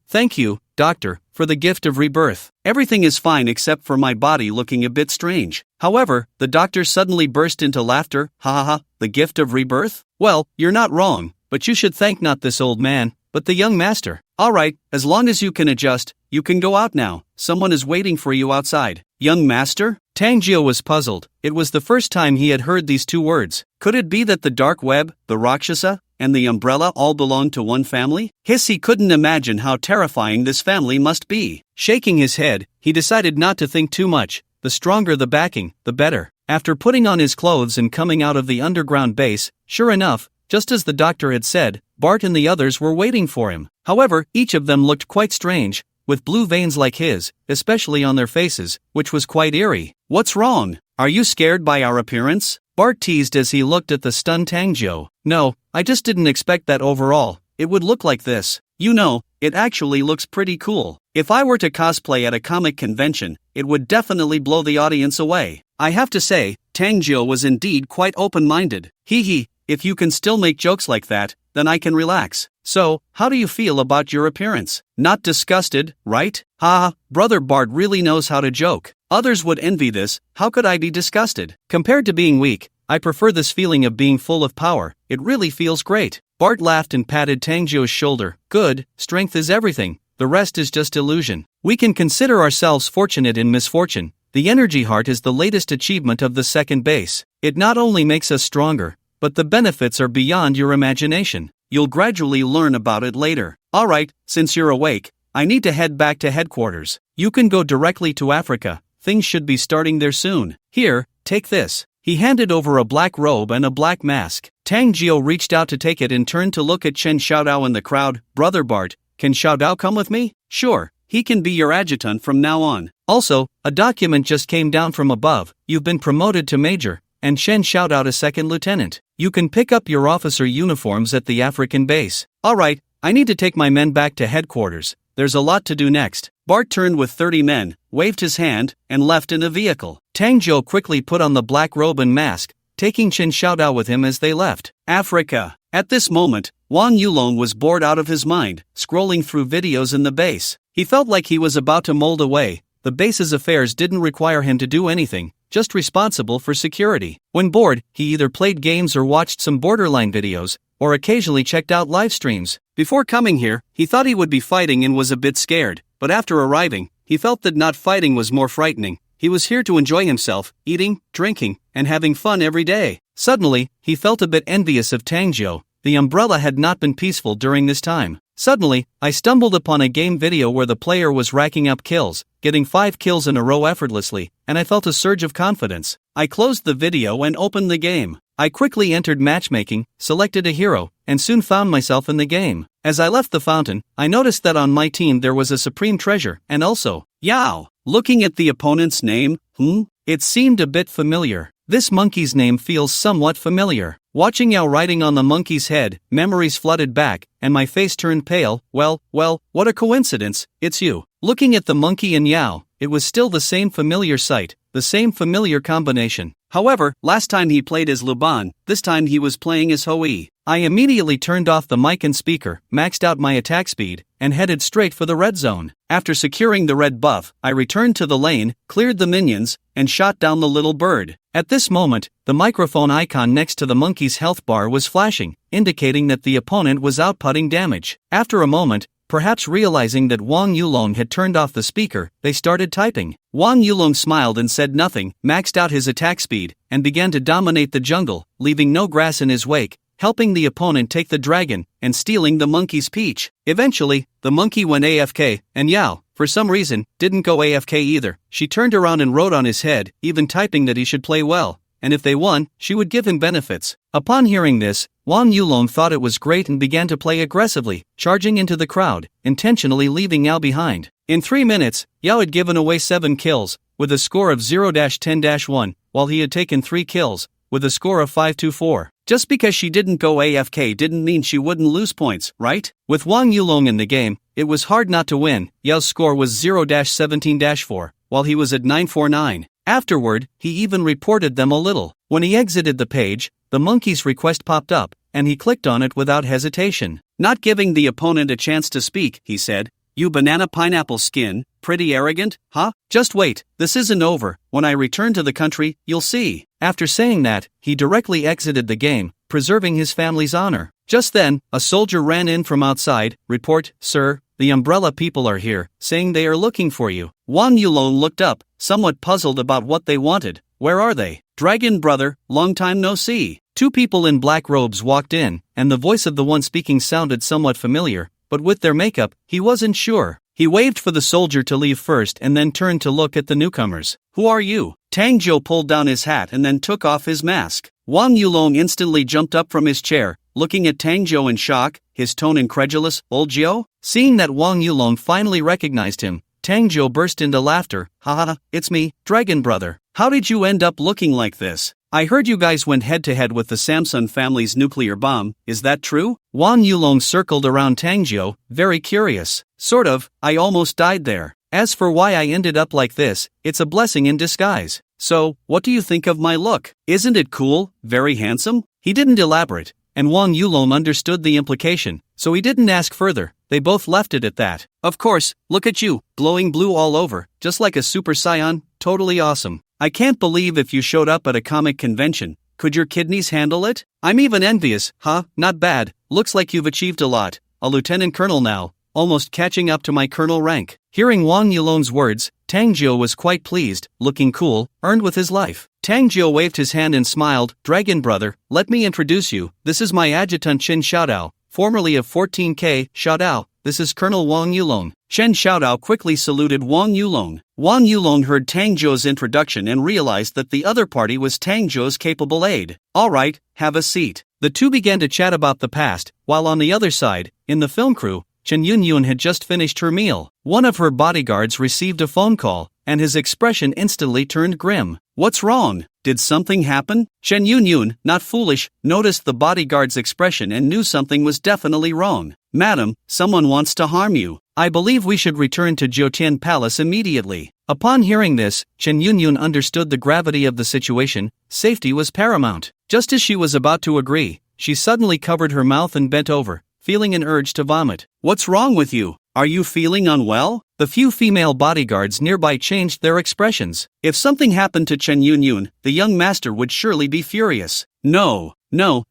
Thank you, doctor, for the gift of rebirth. Everything is fine except for my body looking a bit strange." However, the doctor suddenly burst into laughter. "Ha ha ha, the gift of rebirth? Well, you're not wrong. But you should thank not this old man, but the young master. Alright, as long as you can adjust, you can go out now. Someone is waiting for you outside." Young master? Tang Jiao was puzzled. It was the first time he had heard these 2 words. Could it be that the dark web, the Rakshasa, and the umbrella all belonged to one family? He couldn't imagine how terrifying this family must be. Shaking his head, he decided not to think too much. The stronger the backing, the better. After putting on his clothes and coming out of the underground base, sure enough, just as the doctor had said, Bart and the others were waiting for him. However, each of them looked quite strange, with blue veins like his, especially on their faces, which was quite eerie. "What's wrong? Are you scared by our appearance?" Bart teased as he looked at the stunned Tang Jiao. "No, I just didn't expect that overall. It would look like this. You know, it actually looks pretty cool. If I were to cosplay at a comic convention, it would definitely blow the audience away." I have to say, Tang Jiao was indeed quite open-minded. if you can still make jokes like that, then I can relax. So, how do you feel about your appearance? Not disgusted, right? Ha, brother Bart really knows how to joke. Others would envy this, how could I be disgusted? Compared to being weak, I prefer this feeling of being full of power, it really feels great. Bart laughed and patted Tangjo's shoulder. Good, strength is everything, the rest is just illusion. We can consider ourselves fortunate in misfortune. The energy heart is the latest achievement of the second base. It not only makes us stronger, but the benefits are beyond your imagination. You'll gradually learn about it later. Alright, since you're awake, I need to head back to headquarters. You can go directly to Africa, things should be starting there soon. Here, take this. He handed over a black robe and a black mask. Tang Jio reached out to take it and turned to look at Chen Xiaodao in the crowd. Brother Bart, can Xiaodao come with me? Sure, he can be your adjutant from now on. Also, a document just came down from above. You've been promoted to major, and Chen Xiaodao to second lieutenant. You can pick up your officer uniforms at the African base. Alright, I need to take my men back to headquarters. There's a lot to do next. Bart turned with 30 men, waved his hand, and left in a vehicle. Tang Zhou quickly put on the black robe and mask, taking Chen Xiaodao with him as they left. Africa. At this moment, Wang Yulong was bored out of his mind, scrolling through videos in the base. He felt like he was about to mold away. The base's affairs didn't require him to do anything, just responsible for security. When bored, he either played games or watched some borderline videos, or occasionally checked out live streams. Before coming here, he thought he would be fighting and was a bit scared, but after arriving, he felt that not fighting was more frightening. He was here to enjoy himself, eating, drinking, and having fun every day. Suddenly, he felt a bit envious of Tangzhou. The umbrella had not been peaceful during this time. Suddenly, I stumbled upon a game video where the player was racking up kills, getting 5 kills in a row effortlessly, and I felt a surge of confidence. I closed the video and opened the game. I quickly entered matchmaking, selected a hero, and soon found myself in the game. As I left the fountain, I noticed that on my team there was a supreme treasure, and also, Yao. Looking at the opponent's name, it seemed a bit familiar. This monkey's name feels somewhat familiar. Watching Yao riding on the monkey's head, memories flooded back, and my face turned pale. Well, what a coincidence, it's you. Looking at the monkey and Yao, it was still the same familiar sight, the same familiar combination. However, last time he played as Luban, this time he was playing as Hoi. I immediately turned off the mic and speaker, maxed out my attack speed, and headed straight for the red zone. After securing the red buff, I returned to the lane, cleared the minions, and shot down the little bird. At this moment, the microphone icon next to the monkey's health bar was flashing, indicating that the opponent was outputting damage. After a moment, perhaps realizing that Wang Yulong had turned off the speaker, they started typing. Wang Yulong smiled and said nothing, maxed out his attack speed, and began to dominate the jungle, leaving no grass in his wake, helping the opponent take the dragon, and stealing the monkey's peach. Eventually, the monkey went AFK, and Yao, for some reason, didn't go AFK either. She turned around and wrote on his head, even typing that he should play well, and if they won, she would give him benefits. Upon hearing this, Wang Yulong thought it was great and began to play aggressively, charging into the crowd, intentionally leaving Yao behind. In 3 minutes, Yao had given away 7 kills, with a score of 0-10-1, while he had taken 3 kills, with a score of 5-4. Just because she didn't go AFK didn't mean she wouldn't lose points, right? With Wang Yulong in the game, it was hard not to win. Yao's score was 0-17-4, while he was at 949. Afterward, he even reported them a little. When he exited the page, the monkey's request popped up, and he clicked on it without hesitation. Not giving the opponent a chance to speak, he said, "You banana pineapple skin, pretty arrogant, huh? Just wait, this isn't over. When I return to the country, you'll see." After saying that, he directly exited the game, preserving his family's honor. Just then, a soldier ran in from outside. "Report, sir, the umbrella people are here, saying they are looking for you." Wang Yulong looked up, somewhat puzzled about what they wanted. "Where are they?" "Dragon brother, long time no see." 2 people in black robes walked in, and the voice of the one speaking sounded somewhat familiar, but with their makeup, he wasn't sure. He waved for the soldier to leave first and then turned to look at the newcomers. "Who are you?" Tang Zhou pulled down his hat and then took off his mask. Wang Yulong instantly jumped up from his chair, looking at Tang Zhou in shock, his tone incredulous. "Old Zhou?" Seeing that Wang Yulong finally recognized him, Tang Zhou burst into laughter. "Ha, it's me, Dragon Brother. How did you end up looking like this? I heard you guys went head-to-head with the Samsung family's nuclear bomb, is that true?" Wang Yulong circled around Tang Zhou, very curious. "Sort of, I almost died there. As for why I ended up like this, it's a blessing in disguise. So, what do you think of my look? Isn't it cool, very handsome?" He didn't elaborate, and Wang Yulong understood the implication, so he didn't ask further. They both left it at that. Of course, look at you, glowing blue all over, just like a Super Saiyan, totally awesome. I can't believe if you showed up at a comic convention. Could your kidneys handle it? I'm even envious, huh? Not bad, looks like you've achieved a lot. A lieutenant colonel now, almost catching up to my colonel rank. Hearing Wang Yulong's words, Tang Jiu was quite pleased, looking cool, earned with his life. Tang Jiu waved his hand and smiled. Dragon brother, let me introduce you. This is my adjutant Chen Xiaodao, formerly of 14K. Xiaodao, this is Colonel Wang Yulong. Chen Xiaodao quickly saluted Wang Yulong. Wang Yulong heard Tang Jiu's introduction and realized that the other party was Tang Jiu's capable aide. Alright, have a seat. The two began to chat about the past, while on the other side, in the film crew, Chen Yunyun had just finished her meal. One of her bodyguards received a phone call, and his expression instantly turned grim. What's wrong? Did something happen? Chen Yunyun, not foolish, noticed the bodyguard's expression and knew something was definitely wrong. Madam, someone wants to harm you. I believe we should return to Jiutian Palace immediately. Upon hearing this, Chen Yunyun understood the gravity of the situation. Safety was paramount. Just as she was about to agree, she suddenly covered her mouth and bent over, feeling an urge to vomit. What's wrong with you? Are you feeling unwell? The few female bodyguards nearby changed their expressions. If something happened to Chen Yunyun, the young master would surely be furious. No,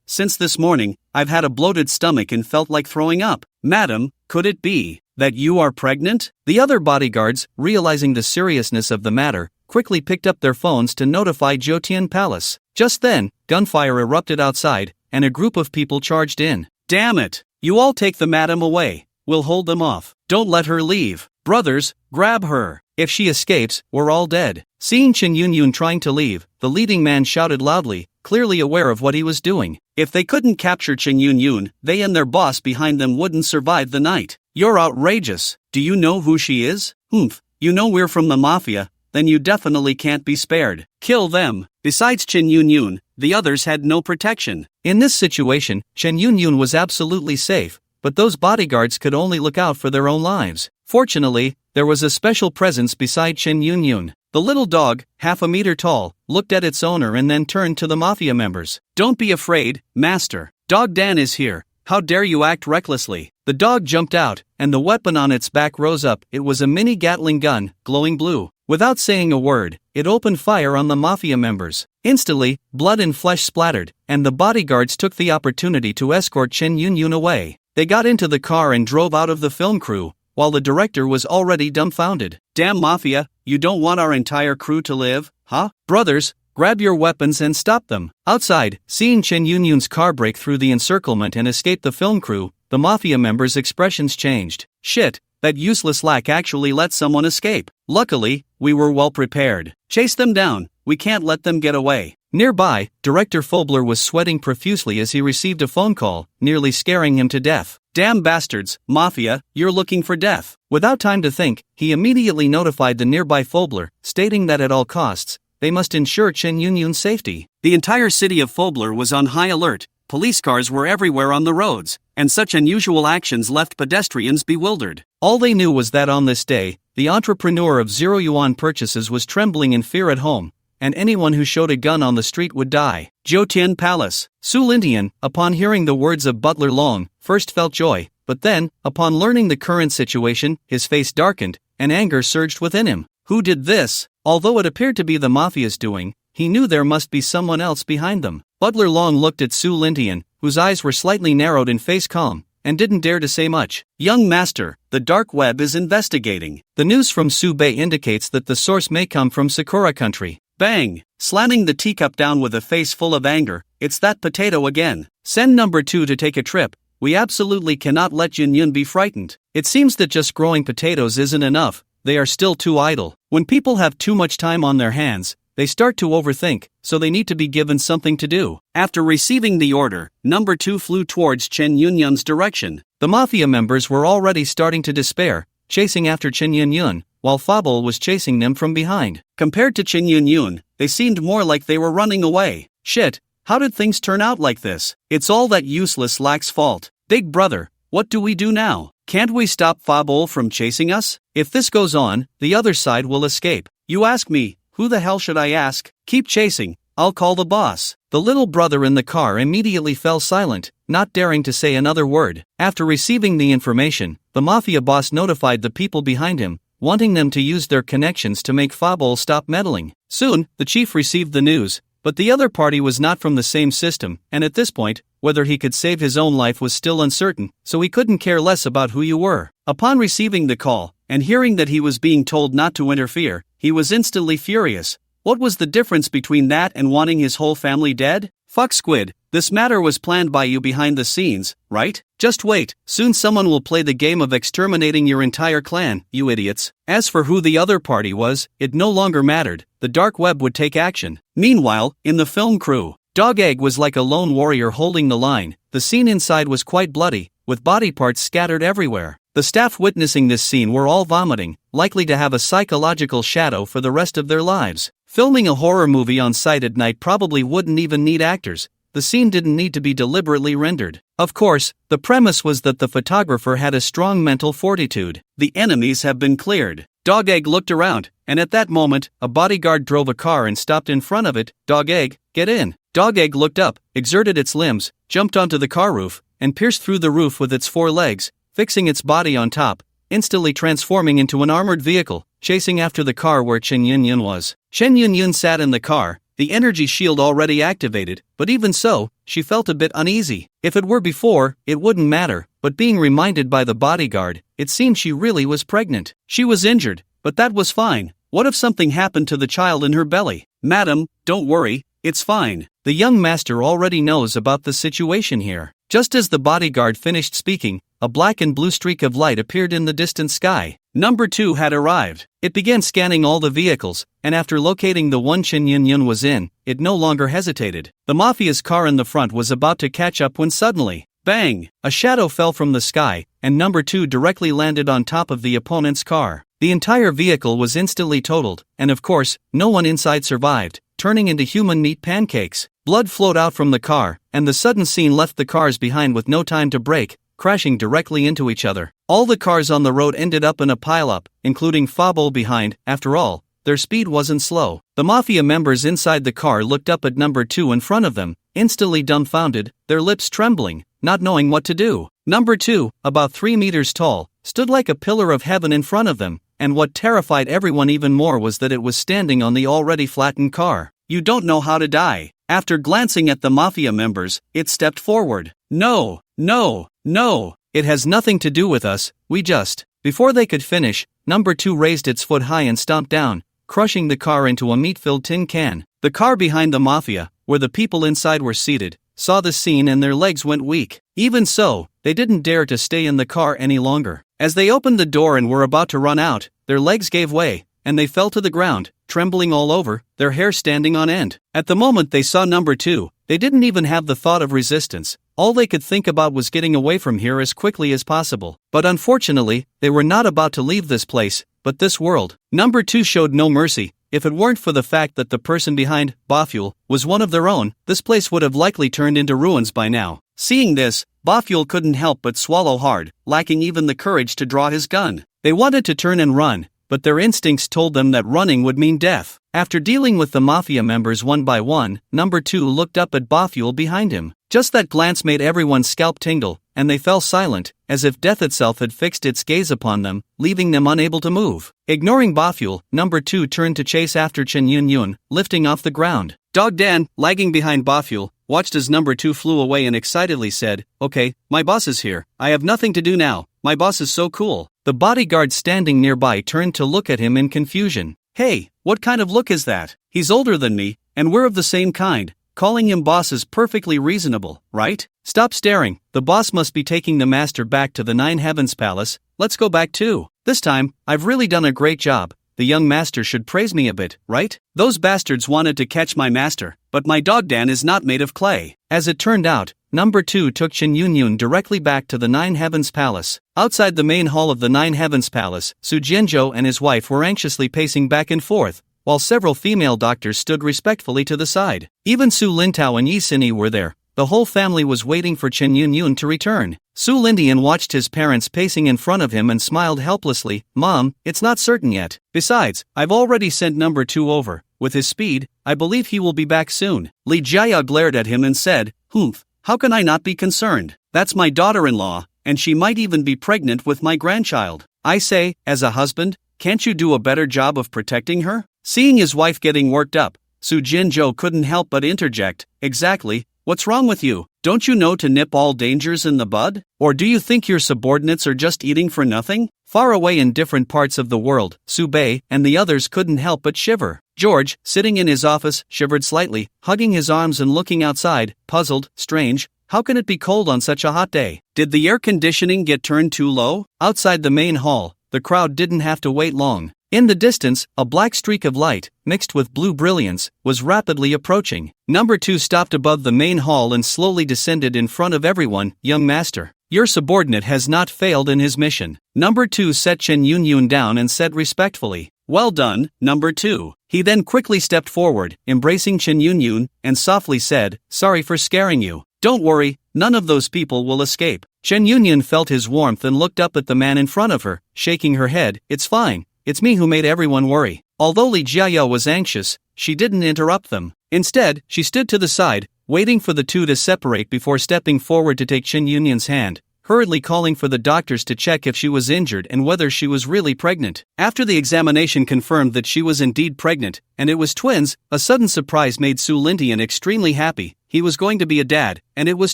since this morning, I've had a bloated stomach and felt like throwing up. Madam, could it be that you are pregnant? The other bodyguards, realizing the seriousness of the matter, quickly picked up their phones to notify Jiutian Palace. Just then, gunfire erupted outside, and a group of people charged in. Damn it! You all take the madam away. We'll hold them off. Don't let her leave. Brothers, grab her. If she escapes, we're all dead. Seeing Chen Yunyun trying to leave, the leading man shouted loudly, clearly aware of what he was doing. If they couldn't capture Chen Yunyun, they and their boss behind them wouldn't survive the night. You're outrageous. Do you know who she is? Humph, you know we're from the mafia, then you definitely can't be spared. Kill them. Besides Chen Yunyun, the others had no protection. In this situation, Chen Yunyun was absolutely safe, but those bodyguards could only look out for their own lives. Fortunately, there was a special presence beside Chen Yunyun. The little dog, half a meter tall, looked at its owner and then turned to the mafia members. Don't be afraid, master. Dog Dan is here. How dare you act recklessly? The dog jumped out, and the weapon on its back rose up. It was a mini Gatling gun, glowing blue. Without saying a word, it opened fire on the mafia members. Instantly, blood and flesh splattered, and the bodyguards took the opportunity to escort Chen Yunyun away. They got into the car and drove out of the film crew, while the director was already dumbfounded. Damn mafia, you don't want our entire crew to live, huh? Brothers, grab your weapons and stop them. Outside, seeing Chen Yunyun's car break through the encirclement and escape the film crew, the mafia members' expressions changed. Shit, that useless lack actually let someone escape. Luckily, we were well prepared. Chase them down, we can't let them get away. Nearby, Director Fobler was sweating profusely as he received a phone call, nearly scaring him to death. Damn bastards, Mafia, you're looking for death. Without time to think, he immediately notified the nearby Fobler, stating that at all costs, they must ensure Chen Yunyun's safety. The entire city of Fobler was on high alert, police cars were everywhere on the roads, and such unusual actions left pedestrians bewildered. All they knew was that on this day, the entrepreneur of zero-yuan purchases was trembling in fear at home, and anyone who showed a gun on the street would die. Jiutian Palace. Su Lindian, upon hearing the words of Butler Long, first felt joy, but then, upon learning the current situation, his face darkened, and anger surged within him. Who did this? Although it appeared to be the mafia's doing, he knew there must be someone else behind them. Butler Long looked at Su Lindian, whose eyes were slightly narrowed and face calm, and didn't dare to say much. Young master, the dark web is investigating. The news from Su Bei indicates that the source may come from Sakura country. Bang! Slamming the teacup down with a face full of anger, it's that potato again. Send number 2 to take a trip. We absolutely cannot let Yunyun be frightened. It seems that just growing potatoes isn't enough, they are still too idle. When people have too much time on their hands, they start to overthink, so they need to be given something to do. After receiving the order, number 2 flew towards Chen Yunyun's direction. The mafia members were already starting to despair, chasing after Chen Yunyun, while Fabul was chasing them from behind. Compared to Chen Yunyun, they seemed more like they were running away. Shit, how did things turn out like this? It's all that useless lack's fault. Big brother, what do we do now? Can't we stop Fabul from chasing us? If this goes on, the other side will escape. You ask me, who the hell should I ask? Keep chasing, I'll call the boss. The little brother in the car immediately fell silent, not daring to say another word. After receiving the information, the mafia boss notified the people behind him, wanting them to use their connections to make Fabol stop meddling. Soon, the chief received the news, but the other party was not from the same system, and at this point, whether he could save his own life was still uncertain, so he couldn't care less about who you were. Upon receiving the call, and hearing that he was being told not to interfere, he was instantly furious. What was the difference between that and wanting his whole family dead? Fuck Squid, this matter was planned by you behind the scenes, right? Just wait, soon someone will play the game of exterminating your entire clan, you idiots. As for who the other party was, it no longer mattered, the dark web would take action. Meanwhile, in the film crew, Dog Egg was like a lone warrior holding the line. The scene inside was quite bloody, with body parts scattered everywhere. The staff witnessing this scene were all vomiting, likely to have a psychological shadow for the rest of their lives. Filming a horror movie on site at night probably wouldn't even need actors. The scene didn't need to be deliberately rendered. Of course, the premise was that the photographer had a strong mental fortitude. The enemies have been cleared. Dog Egg looked around, and at that moment, a bodyguard drove a car and stopped in front of it. Dog Egg, get in. Dog Egg looked up, exerted its limbs, jumped onto the car roof, and pierced through the roof with its 4 legs, fixing its body on top, instantly transforming into an armored vehicle, chasing after the car where Chen Yunyun was. Chen Yunyun sat in the car, the energy shield already activated, but even so, she felt a bit uneasy. If it were before, it wouldn't matter, but being reminded by the bodyguard, it seemed she really was pregnant. She was injured, but that was fine. What if something happened to the child in her belly? Madam, don't worry, it's fine. The young master already knows about the situation here. Just as the bodyguard finished speaking, a black and blue streak of light appeared in the distant sky. Number 2 had arrived. It began scanning all the vehicles, and after locating the one Chen Yunyun was in, it no longer hesitated. The mafia's car in the front was about to catch up when suddenly, bang! A shadow fell from the sky, and number 2 directly landed on top of the opponent's car. The entire vehicle was instantly totaled, and of course, no one inside survived, turning into human meat pancakes. Blood flowed out from the car, and the sudden scene left the cars behind with no time to brake, crashing directly into each other. All the cars on the road ended up in a pileup, including Fabol behind. After all, their speed wasn't slow. The mafia members inside the car looked up at number 2 in front of them, instantly dumbfounded, their lips trembling, not knowing what to do. Number 2, about 3 meters tall, stood like a pillar of heaven in front of them, and what terrified everyone even more was that it was standing on the already flattened car. You don't know how to die. After glancing at the mafia members, it stepped forward. No, no, no, it has nothing to do with us, we just. Before they could finish, number 2 raised its foot high and stomped down, crushing the car into a meat-filled tin can. The car behind the mafia, where the people inside were seated, saw the scene and their legs went weak. Even so, they didn't dare to stay in the car any longer. As they opened the door and were about to run out, their legs gave way, and they fell to the ground, trembling all over, their hair standing on end. At the moment they saw number 2, they didn't even have the thought of resistance. All they could think about was getting away from here as quickly as possible. But unfortunately, they were not about to leave this place, but this world. Number 2 showed no mercy. If it weren't for the fact that the person behind, Baful, was one of their own, this place would have likely turned into ruins by now. Seeing this, Baful couldn't help but swallow hard, lacking even the courage to draw his gun. They wanted to turn and run, but their instincts told them that running would mean death. After dealing with the mafia members one by one, number 2 looked up at Baful behind him. Just that glance made everyone's scalp tingle, and they fell silent, as if death itself had fixed its gaze upon them, leaving them unable to move. Ignoring Baful, number 2 turned to chase after Chen Yunyun, lifting off the ground. Dog Dan, lagging behind Baful, watched as number 2 flew away and excitedly said, "Okay, my boss is here. I have nothing to do now. My boss is so cool." The bodyguard standing nearby turned to look at him in confusion. "Hey, what kind of look is that? He's older than me, and we're of the same kind. Calling him boss is perfectly reasonable, right? Stop staring. The boss must be taking the master back to the Nine Heavens Palace. Let's go back too. This time, I've really done a great job. The young master should praise me a bit, right? Those bastards wanted to catch my master, but my dog Dan is not made of clay." As it turned out, number 2 took Chen Yunyun directly back to the Nine Heavens Palace. Outside the main hall of the Nine Heavens Palace, Su Jianzhou and his wife were anxiously pacing back and forth, while several female doctors stood respectfully to the side. Even Su Lintao and Yi Sini were there. The whole family was waiting for Chen Yunyun to return. Su Lindian watched his parents pacing in front of him and smiled helplessly. "Mom, it's not certain yet. Besides, I've already sent number 2 over. With his speed, I believe he will be back soon. Li Jiaya glared at him and said, "Humph, how can I not be concerned? That's my daughter-in-law, and she might even be pregnant with my grandchild. I say, as a husband, can't you do a better job of protecting her?" Seeing his wife getting worked up, Su Jinzhou couldn't help but interject, "Exactly, what's wrong with you? Don't you know to nip all dangers in the bud? Or do you think your subordinates are just eating for nothing?" Far away in different parts of the world, Su Bei and the others couldn't help but shiver. George, sitting in his office, shivered slightly, hugging his arms and looking outside, puzzled. Strange, how can it be cold on such a hot day? Did the air conditioning get turned too low? Outside the main hall, the crowd didn't have to wait long. In the distance, a black streak of light, mixed with blue brilliance, was rapidly approaching. Number 2 stopped above the main hall and slowly descended in front of everyone. "Young master, your subordinate has not failed in his mission." Number 2 set Chen Yunyun down and said respectfully, "Well done, Number 2. He then quickly stepped forward, embracing Chen Yunyun, and softly said, "Sorry for scaring you. Don't worry, none of those people will escape." Chen Yunyun felt his warmth and looked up at the man in front of her, shaking her head. "It's fine. It's me who made everyone worry." Although Li Jiaya was anxious, she didn't interrupt them. Instead, she stood to the side, waiting for the two to separate before stepping forward to take Chen Yunyun's hand, hurriedly calling for the doctors to check if she was injured and whether she was really pregnant. After the examination confirmed that she was indeed pregnant, and it was twins, a sudden surprise made Su Lintian extremely happy. He was going to be a dad, and it was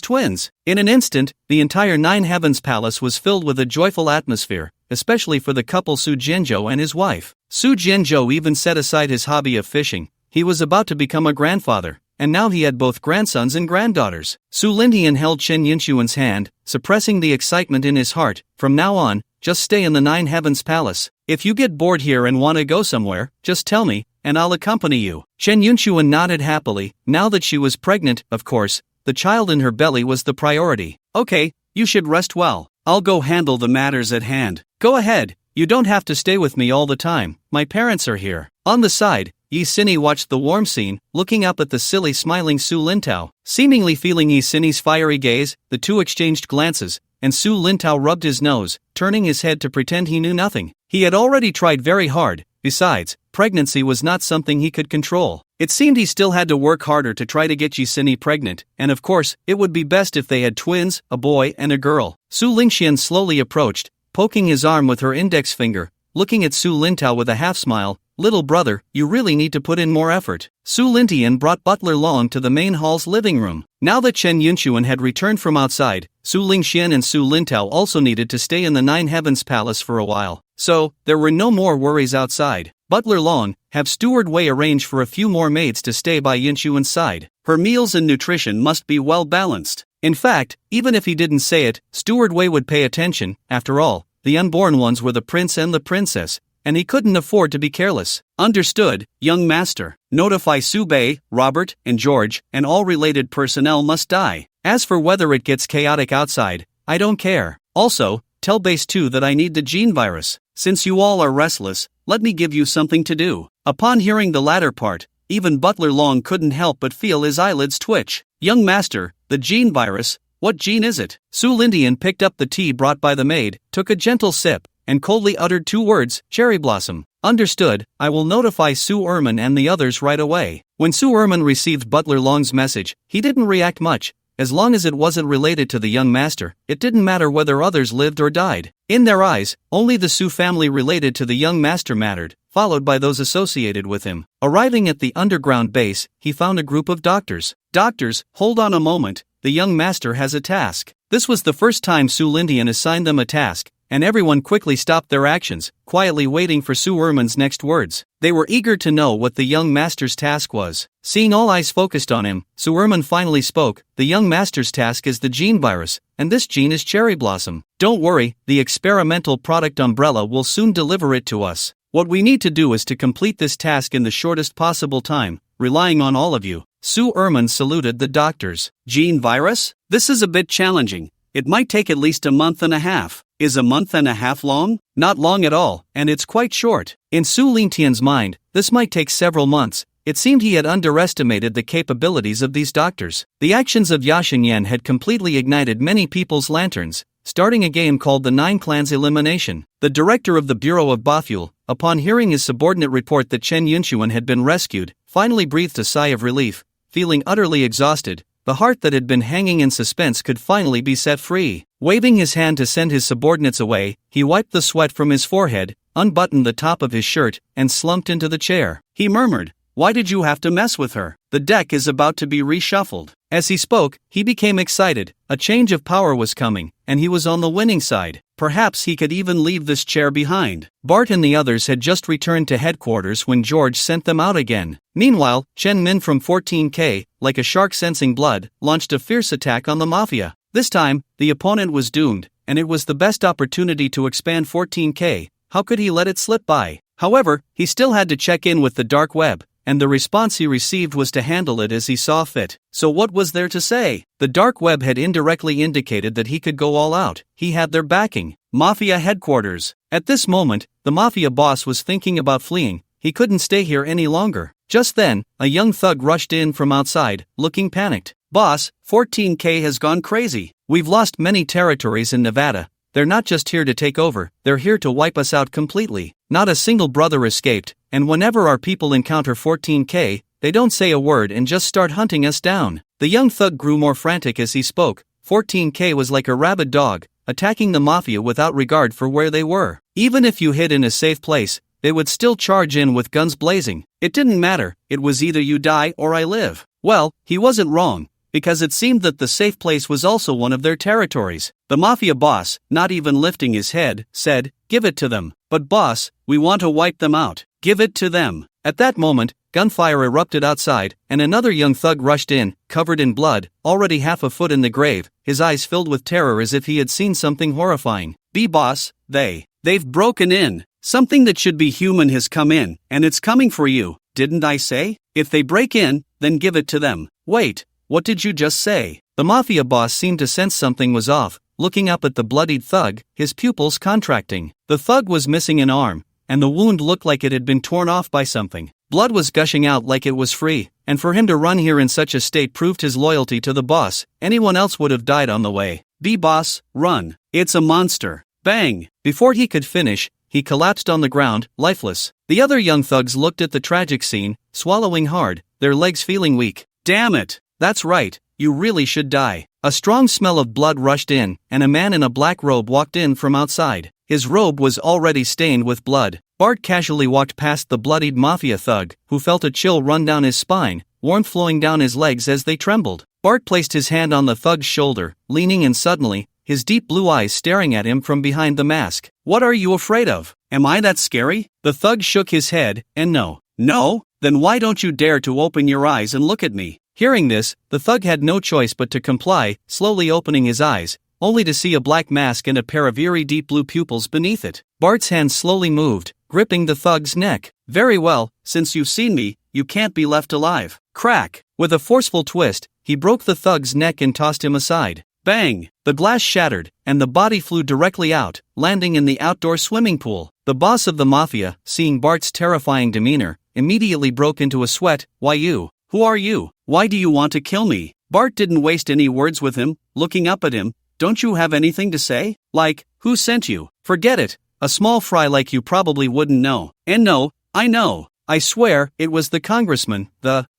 twins. In an instant, the entire Nine Heavens Palace was filled with a joyful atmosphere, especially for the couple Su Jinzhou and his wife. Su Jinzhou even set aside his hobby of fishing. He was about to become a grandfather, and now he had both grandsons and granddaughters. Su Lintian held Chen Yinxuan's hand, suppressing the excitement in his heart. "From now on, just stay in the Nine Heavens Palace. If you get bored here and want to go somewhere, just tell me, and I'll accompany you." Chen Yinxuan nodded happily. Now that she was pregnant, of course, the child in her belly was the priority. "Okay, you should rest well. I'll go handle the matters at hand." "Go ahead, you don't have to stay with me all the time, my parents are here." On the side, Yi Sini watched the warm scene, looking up at the silly smiling Su Lintao. Seemingly feeling Yi Sini's fiery gaze, the two exchanged glances, and Su Lintao rubbed his nose, turning his head to pretend he knew nothing. He had already tried very hard. Besides, pregnancy was not something he could control. It seemed he still had to work harder to try to get Yi Sini pregnant, and of course, it would be best if they had twins, a boy and a girl. Su Lingxian slowly approached, poking his arm with her index finger, looking at Su Lintao with a half-smile. "Little brother, you really need to put in more effort." Su Lintian brought Butler Long to the main hall's living room. Now that Chen Yunxuan had returned from outside, Su Lingxian and Su Lintao also needed to stay in the Nine Heavens Palace for a while. So, there were no more worries outside. "Butler Long, have Steward Wei arrange for a few more maids to stay by Yinxuan's side. Her meals and nutrition must be well balanced." In fact, even if he didn't say it, Steward Wei would pay attention. After all, the unborn ones were the prince and the princess, and he couldn't afford to be careless. "Understood, young master. Notify Su Bei, Robert, and George, and all related personnel must die. As for whether it gets chaotic outside, I don't care. Also, tell Base 2 that I need the gene virus. Since you all are restless, let me give you something to do." Upon hearing the latter part, even Butler Long couldn't help but feel his eyelids twitch. "Young master, the gene virus, what gene is it?" Su Lindian picked up the tea brought by the maid, took a gentle sip, and coldly uttered two words, "Cherry blossom." "Understood, I will notify Su Erman and the others right away." When Su Erman received Butler Long's message, he didn't react much. As long as it wasn't related to the young master, it didn't matter whether others lived or died. In their eyes, only the Su family related to the young master mattered, followed by those associated with him. Arriving at the underground base, he found a group of doctors. "Doctors, hold on a moment, the young master has a task." This was the first time Su Lindian assigned them a task, and everyone quickly stopped their actions, quietly waiting for Su Erman's next words. They were eager to know what the young master's task was. Seeing all eyes focused on him, Su Erman finally spoke. "The young master's task is the gene virus, and this gene is Cherry Blossom. Don't worry, the experimental product Umbrella will soon deliver it to us. What we need to do is to complete this task in the shortest possible time, relying on all of you." Su Erman saluted the doctors. "Gene virus? This is a bit challenging. It might take at least a month and a half. Is a month and a half long? Not long at all, and it's quite short." In Su Lintian's mind, this might take several months. It seemed he had underestimated the capabilities of these doctors. The actions of Yaxingyan had completely ignited many people's lanterns, starting a game called the Nine Clans Elimination. The director of the Bureau of Baful, upon hearing his subordinate report that Chen Yunxuan had been rescued, finally breathed a sigh of relief, feeling utterly exhausted. The heart that had been hanging in suspense could finally be set free. Waving his hand to send his subordinates away, he wiped the sweat from his forehead, unbuttoned the top of his shirt, and slumped into the chair. He murmured, "Why did you have to mess with her? The deck is about to be reshuffled." As he spoke, he became excited. A change of power was coming, and he was on the winning side. Perhaps he could even leave this chair behind. Bart and the others had just returned to headquarters when George sent them out again. Meanwhile, Chen Min from 14K, like a shark sensing blood, launched a fierce attack on the Mafia. This time, the opponent was doomed, and it was the best opportunity to expand 14K. How could he let it slip by? However, he still had to check in with the dark web, and the response he received was to handle it as he saw fit. So what was there to say? The dark web had indirectly indicated that he could go all out. He had their backing. Mafia headquarters. At this moment, the Mafia boss was thinking about fleeing. He couldn't stay here any longer. Just then, a young thug rushed in from outside, looking panicked. "Boss, 14K has gone crazy. We've lost many territories in Nevada. They're not just here to take over, they're here to wipe us out completely. Not a single brother escaped, and whenever our people encounter 14K, they don't say a word and just start hunting us down." The young thug grew more frantic as he spoke. 14K was like a rabid dog, attacking the Mafia without regard for where they were. Even if you hid in a safe place, they would still charge in with guns blazing. It didn't matter, it was either you die or I live. Well, he wasn't wrong, because it seemed that the safe place was also one of their territories. The Mafia boss, not even lifting his head, said, "Give it to them." "But boss, we want to wipe them out." "Give it to them." At that moment, gunfire erupted outside, and another young thug rushed in, covered in blood, already half a foot in the grave, his eyes filled with terror as if he had seen something horrifying. "Boss, they've broken in. Something that should be human has come in, and it's coming for you. Didn't I say? If they break in, then give it to them." "Wait, what did you just say?" The Mafia boss seemed to sense something was off, looking up at the bloodied thug, his pupils contracting. The thug was missing an arm, and the wound looked like it had been torn off by something. Blood was gushing out like it was free, and for him to run here in such a state proved his loyalty to the boss. Anyone else would have died on the way. "Boss, run. It's a monster." Bang! Before he could finish, he collapsed on the ground, lifeless. The other young thugs looked at the tragic scene, swallowing hard, their legs feeling weak. "Damn it! That's right, you really should die." A strong smell of blood rushed in, and a man in a black robe walked in from outside. His robe was already stained with blood. Bart casually walked past the bloodied Mafia thug, who felt a chill run down his spine, warmth flowing down his legs as they trembled. Bart placed his hand on the thug's shoulder, leaning in suddenly, his deep blue eyes staring at him from behind the mask. "What are you afraid of? Am I that scary?" The thug shook his head, and no. "No? Then why don't you dare to open your eyes and look at me?" Hearing this, the thug had no choice but to comply, slowly opening his eyes, only to see a black mask and a pair of eerie deep blue pupils beneath it. Bart's hand slowly moved, gripping the thug's neck. "Very well, since you've seen me, you can't be left alive." Crack! With a forceful twist, he broke the thug's neck and tossed him aside. Bang! The glass shattered, and the body flew directly out, landing in the outdoor swimming pool. The boss of the Mafia, seeing Bart's terrifying demeanor, immediately broke into a sweat. "Why you? Who are you? Why do you want to kill me?" Bart didn't waste any words with him, looking up at him. "Don't you have anything to say? Like, who sent you?" "Forget it. A small fry like you probably wouldn't know." "And no, I know. I swear, it was the congressman,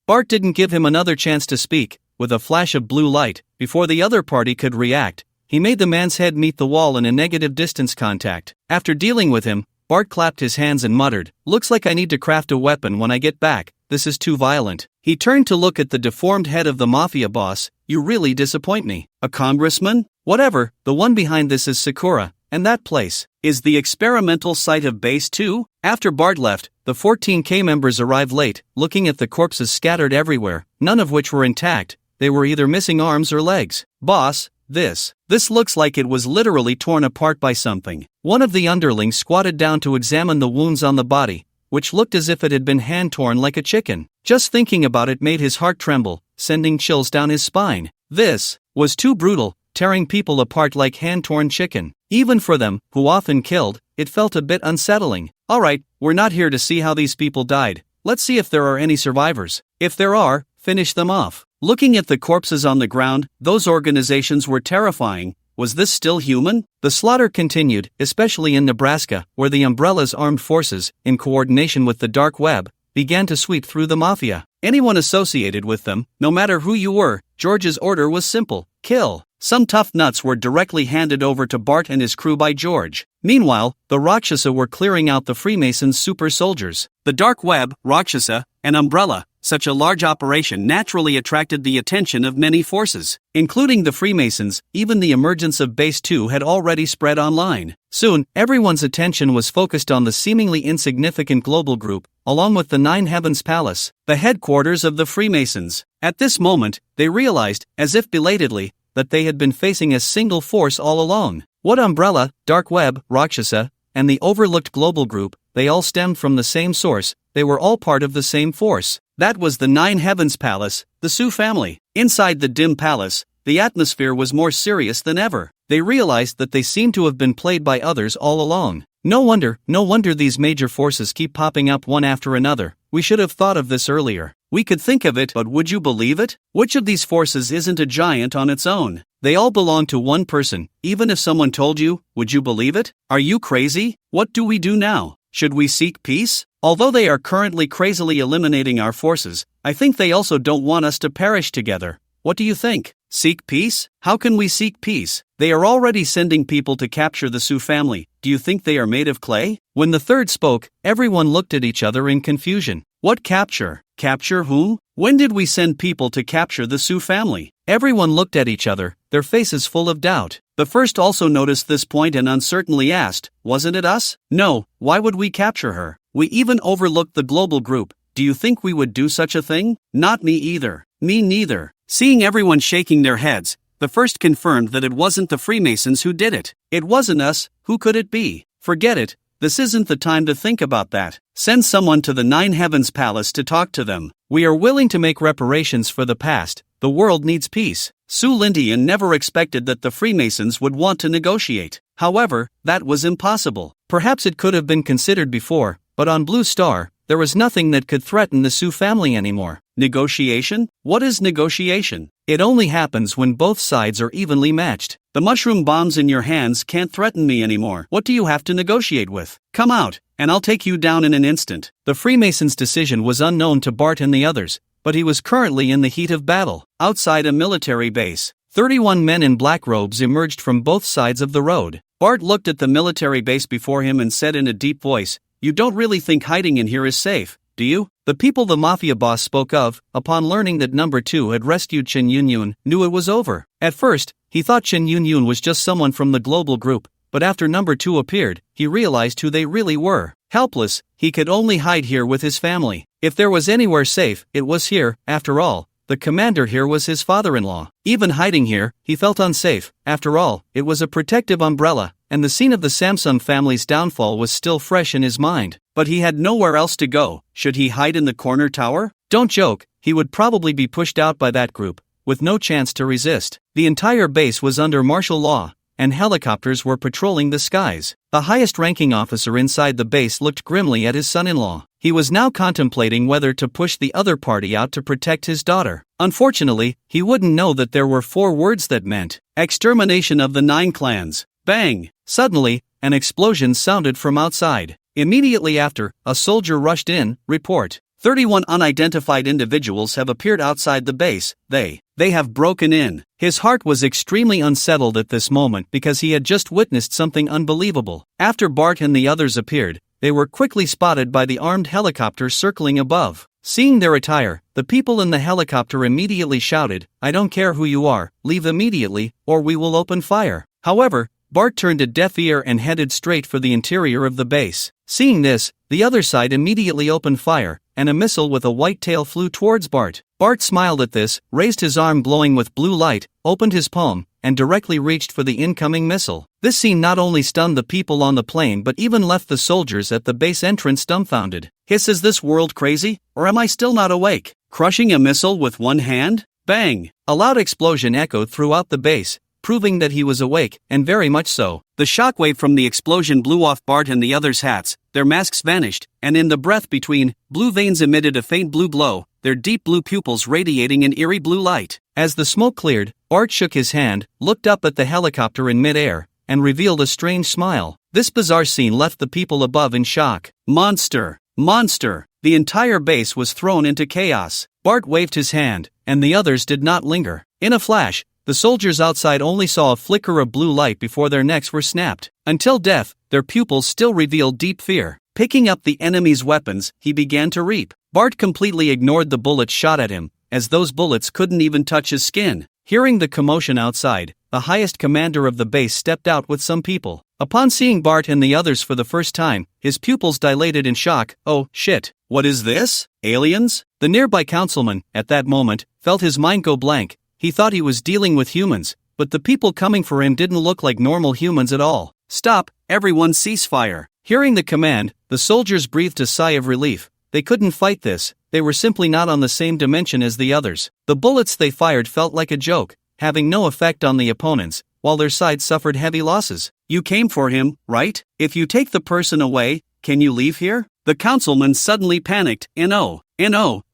Bart didn't give him another chance to speak. With a flash of blue light, before the other party could react, he made the man's head meet the wall in a negative distance contact. After dealing with him, Bart clapped his hands and muttered, "Looks like I need to craft a weapon when I get back. This is too violent." He turned to look at the deformed head of the Mafia boss. "You really disappoint me." "A congressman? Whatever, the one behind this is Sakura, and that place is the experimental site of Base 2? After Bart left, the 14K members arrived late, looking at the corpses scattered everywhere, none of which were intact. They were either missing arms or legs. "Boss, this looks like it was literally torn apart by something." One of the underlings squatted down to examine the wounds on the body, which looked as if it had been hand-torn like a chicken. Just thinking about it made his heart tremble, sending chills down his spine. This was too brutal, tearing people apart like hand-torn chicken. Even for them, who often killed, it felt a bit unsettling. "Alright, we're not here to see how these people died. Let's see if there are any survivors. If there are, finish them off." Looking at the corpses on the ground, those organizations were terrifying. Was this still human? The slaughter continued, especially in Nebraska, where the Umbrella's armed forces, in coordination with the Dark Web, began to sweep through the mafia. Anyone associated with them, no matter who you were, George's order was simple: kill. Some tough nuts were directly handed over to Bart and his crew by George. Meanwhile, the Rakshasa were clearing out the Freemasons' super soldiers. The dark web, Rakshasa, and Umbrella. Such a large operation naturally attracted the attention of many forces, including the Freemasons. Even the emergence of Base 2 had already spread online. Soon, everyone's attention was focused on the seemingly insignificant global group, along with the Nine Heavens Palace, the headquarters of the Freemasons. At this moment, they realized, as if belatedly, that they had been facing a single force all along. What Umbrella, Dark Web, Rakshasa, and the overlooked global group, they all stemmed from the same source. They were all part of the same force. That was the Nine Heavens Palace, the Sioux family. Inside the dim palace, the atmosphere was more serious than ever. They realized that they seemed to have been played by others all along. No wonder these major forces keep popping up one after another. We should have thought of this earlier. We could think of it, but would you believe it? Which of these forces isn't a giant on its own? They all belong to one person. Even if someone told you, would you believe it? Are you crazy? What do we do now? Should we seek peace? Although they are currently crazily eliminating our forces, I think they also don't want us to perish together. What do you think? Seek peace? How can we seek peace? They are already sending people to capture the Sioux family. Do you think they are made of clay? When the third spoke, everyone looked at each other in confusion. What capture? Capture who? When did we send people to capture the Sioux family? Everyone looked at each other, their faces full of doubt. The first also noticed this point and uncertainly asked, wasn't it us? No, why would we capture her? We even overlooked the global group. Do you think we would do such a thing? Not me either. Me neither. Seeing everyone shaking their heads, the first confirmed that it wasn't the Freemasons who did it. It wasn't us. Who could it be? Forget it. This isn't the time to think about that. Send someone to the Nine Heavens Palace to talk to them. We are willing to make reparations for the past. The world needs peace. Sue Lindian never expected that the Freemasons would want to negotiate. However, that was impossible. Perhaps it could have been considered before, but on Blue Star, there was nothing that could threaten the Sioux family anymore. Negotiation? What is negotiation? It only happens when both sides are evenly matched. The mushroom bombs in your hands can't threaten me anymore. What do you have to negotiate with? Come out, and I'll take you down in an instant. The Freemasons' decision was unknown to Bart and the others, but he was currently in the heat of battle. Outside a military base, 31 men in black robes emerged from both sides of the road. Bart looked at the military base before him and said in a deep voice, "You don't really think hiding in here is safe, do you?" The people the mafia boss spoke of, upon learning that number 2 had rescued Chen Yunyun, knew it was over. At first, he thought Chen Yunyun was just someone from the global group, but after number 2 appeared, he realized who they really were. Helpless, he could only hide here with his family. If there was anywhere safe, it was here. After all, the commander here was his father-in-law. Even hiding here, he felt unsafe. After all, it was a protective umbrella, and the scene of the Samsung family's downfall was still fresh in his mind. But he had nowhere else to go. Should he hide in the corner tower? Don't joke, he would probably be pushed out by that group, with no chance to resist. The entire base was under martial law, and helicopters were patrolling the skies. The highest-ranking officer inside the base looked grimly at his son-in-law. He was now contemplating whether to push the other party out to protect his daughter. Unfortunately, he wouldn't know that there were 4 words that meant extermination of the 9 clans. Bang! Suddenly, an explosion sounded from outside. Immediately after, a soldier rushed in. Report. 31 unidentified individuals have appeared outside the base. They have broken in. His heart was extremely unsettled at this moment because he had just witnessed something unbelievable. After Bart and the others appeared, they were quickly spotted by the armed helicopter circling above. Seeing their attire, the people in the helicopter immediately shouted, "I don't care who you are, leave immediately, or we will open fire." However, Bart turned a deaf ear and headed straight for the interior of the base. Seeing this, the other side immediately opened fire, and a missile with a white tail flew towards Bart. Bart smiled at this, raised his arm glowing with blue light, opened his palm, and directly reached for the incoming missile. This scene not only stunned the people on the plane but even left the soldiers at the base entrance dumbfounded. Is this world crazy, or am I still not awake? Crushing a missile with one hand? Bang! A loud explosion echoed throughout the base, proving that he was awake, and very much so. The shockwave from the explosion blew off Bart and the others' hats, their masks vanished, and in the breath between, blue veins emitted a faint blue glow, their deep blue pupils radiating an eerie blue light. As the smoke cleared, Bart shook his hand, looked up at the helicopter in mid-air, and revealed a strange smile. This bizarre scene left the people above in shock. Monster! Monster! the entire base was thrown into chaos. Bart waved his hand, and the others did not linger. In a flash, the soldiers outside only saw a flicker of blue light before their necks were snapped. Until death, their pupils still revealed deep fear. Picking up the enemy's weapons, he began to reap. Bart completely ignored the bullets shot at him, as those bullets couldn't even touch his skin. Hearing the commotion outside, the highest commander of the base stepped out with some people. Upon seeing Bart and the others for the first time, his pupils dilated in shock. "Oh, shit. What is this? Aliens?" The nearby councilman, at that moment, felt his mind go blank. He thought he was dealing with humans, but the people coming for him didn't look like normal humans at all. "Stop, everyone cease fire." Hearing the command, the soldiers breathed a sigh of relief. They couldn't fight this, they were simply not on the same dimension as the others. The bullets they fired felt like a joke, having no effect on the opponents, while their side suffered heavy losses. "You came for him, right? If you take the person away, can you leave here?" The councilman suddenly panicked. No,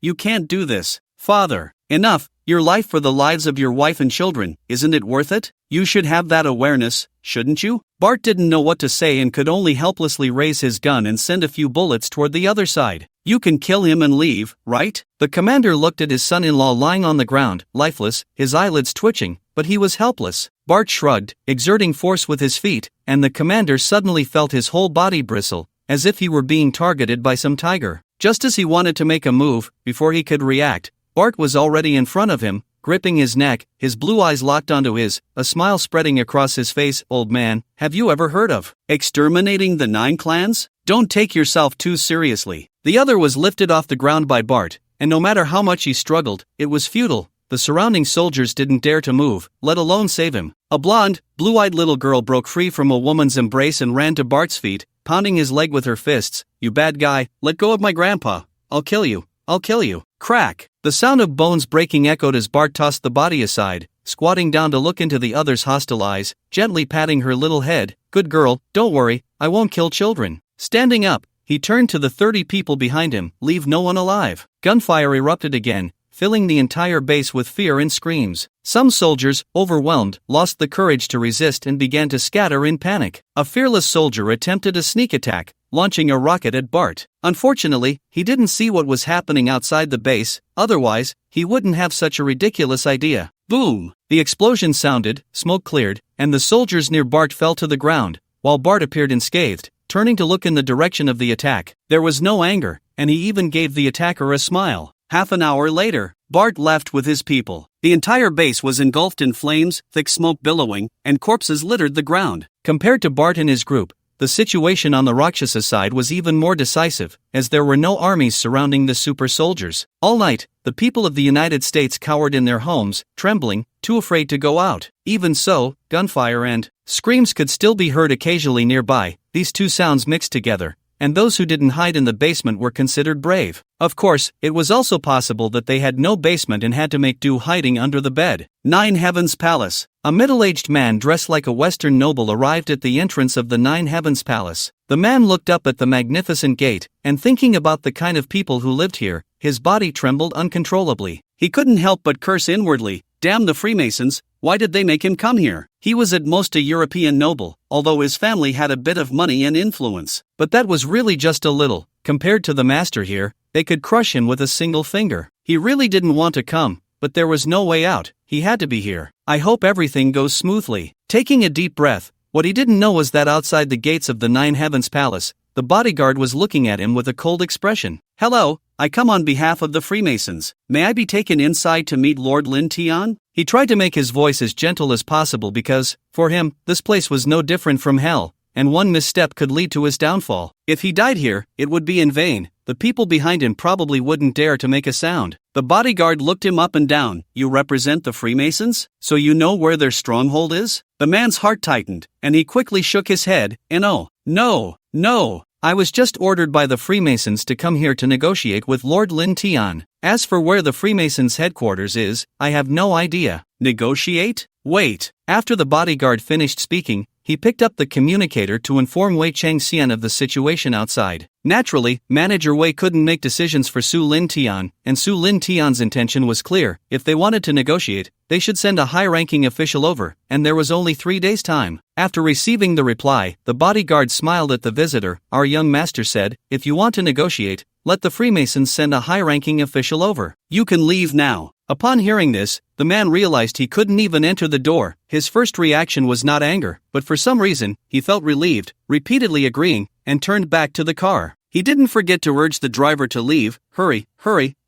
you can't do this. Father, enough, your life for the lives of your wife and children, isn't it worth it? You should have that awareness, shouldn't you? Bart didn't know what to say and could only helplessly raise his gun and send a few bullets toward the other side. "You can kill him and leave, right?" The commander looked at his son-in-law lying on the ground, lifeless, his eyelids twitching, but he was helpless. Bart shrugged, exerting force with his feet, and the commander suddenly felt his whole body bristle, as if he were being targeted by some tiger. Just as he wanted to make a move, before he could react, Bart was already in front of him, gripping his neck, his blue eyes locked onto his, a smile spreading across his face. "Old man, have you ever heard of exterminating the 9 clans? Don't take yourself too seriously." The other was lifted off the ground by Bart, and no matter how much he struggled, it was futile. The surrounding soldiers didn't dare to move, let alone save him. A blonde, blue-eyed little girl broke free from a woman's embrace and ran to Bart's feet, pounding his leg with her fists. "You bad guy, let go of my grandpa. I'll kill you. I'll kill you." Crack! The sound of bones breaking echoed as Bart tossed the body aside, squatting down to look into the other's hostile eyes, gently patting her little head. "Good girl, don't worry, I won't kill children." Standing up, he turned to the 30 people behind him. "Leave no one alive." Gunfire erupted again, filling the entire base with fear and screams. Some soldiers, overwhelmed, lost the courage to resist and began to scatter in panic. A fearless soldier attempted a sneak attack, launching a rocket at Bart. Unfortunately, he didn't see what was happening outside the base, otherwise, he wouldn't have such a ridiculous idea. Boom! The explosion sounded, smoke cleared, and the soldiers near Bart fell to the ground, while Bart appeared unscathed, turning to look in the direction of the attack. There was no anger, and he even gave the attacker a smile. Half an hour later, Bart left with his people. The entire base was engulfed in flames, thick smoke billowing, and corpses littered the ground. Compared to Bart and his group, the situation on the Rakshasa side was even more decisive, as there were no armies surrounding the super soldiers. All night, the people of the United States cowered in their homes, trembling, too afraid to go out. Even so, gunfire and screams could still be heard occasionally nearby. These two sounds mixed together, and those who didn't hide in the basement were considered brave. Of course, it was also possible that they had no basement and had to make do hiding under the bed. 9 Heavens Palace. A middle-aged man dressed like a Western noble arrived at the entrance of the 9 Heavens Palace. The man looked up at the magnificent gate, and thinking about the kind of people who lived here, his body trembled uncontrollably. He couldn't help but curse inwardly. Damn the Freemasons, why did they make him come here? He was at most a European noble, although his family had a bit of money and influence. But that was really just a little. Compared to the master here, they could crush him with a single finger. He really didn't want to come, but there was no way out. He had to be here. "I hope everything goes smoothly." Taking a deep breath, what he didn't know was that outside the gates of the 9 Heavens Palace, the bodyguard was looking at him with a cold expression. "Hello, I come on behalf of the Freemasons. May I be taken inside to meet Lord Lin Tian?" He tried to make his voice as gentle as possible because, for him, this place was no different from hell, and one misstep could lead to his downfall. If he died here, it would be in vain. The people behind him probably wouldn't dare to make a sound. The bodyguard looked him up and down. "You represent the Freemasons? So you know where their stronghold is?" The man's heart tightened, and he quickly shook his head. No. I was just ordered by the Freemasons to come here to negotiate with Lord Lin Tian. As for where the Freemasons' headquarters is, I have no idea." "Negotiate? Wait." After the bodyguard finished speaking, he picked up the communicator to inform Wei Changxian of the situation outside. Naturally, Manager Wei couldn't make decisions for Su Lin Tian, and Su Lin Tian's intention was clear: if they wanted to negotiate, they should send a high-ranking official over, and there was only 3 days' time. After receiving the reply, the bodyguard smiled at the visitor. Our young master said, "If you want to negotiate, let the Freemasons send a high-ranking official over. You can leave now." Upon hearing this, the man realized he couldn't even enter the door. His first reaction was not anger, but for some reason, he felt relieved, repeatedly agreeing, and turned back to the car. He didn't forget to urge the driver to leave. Hurry,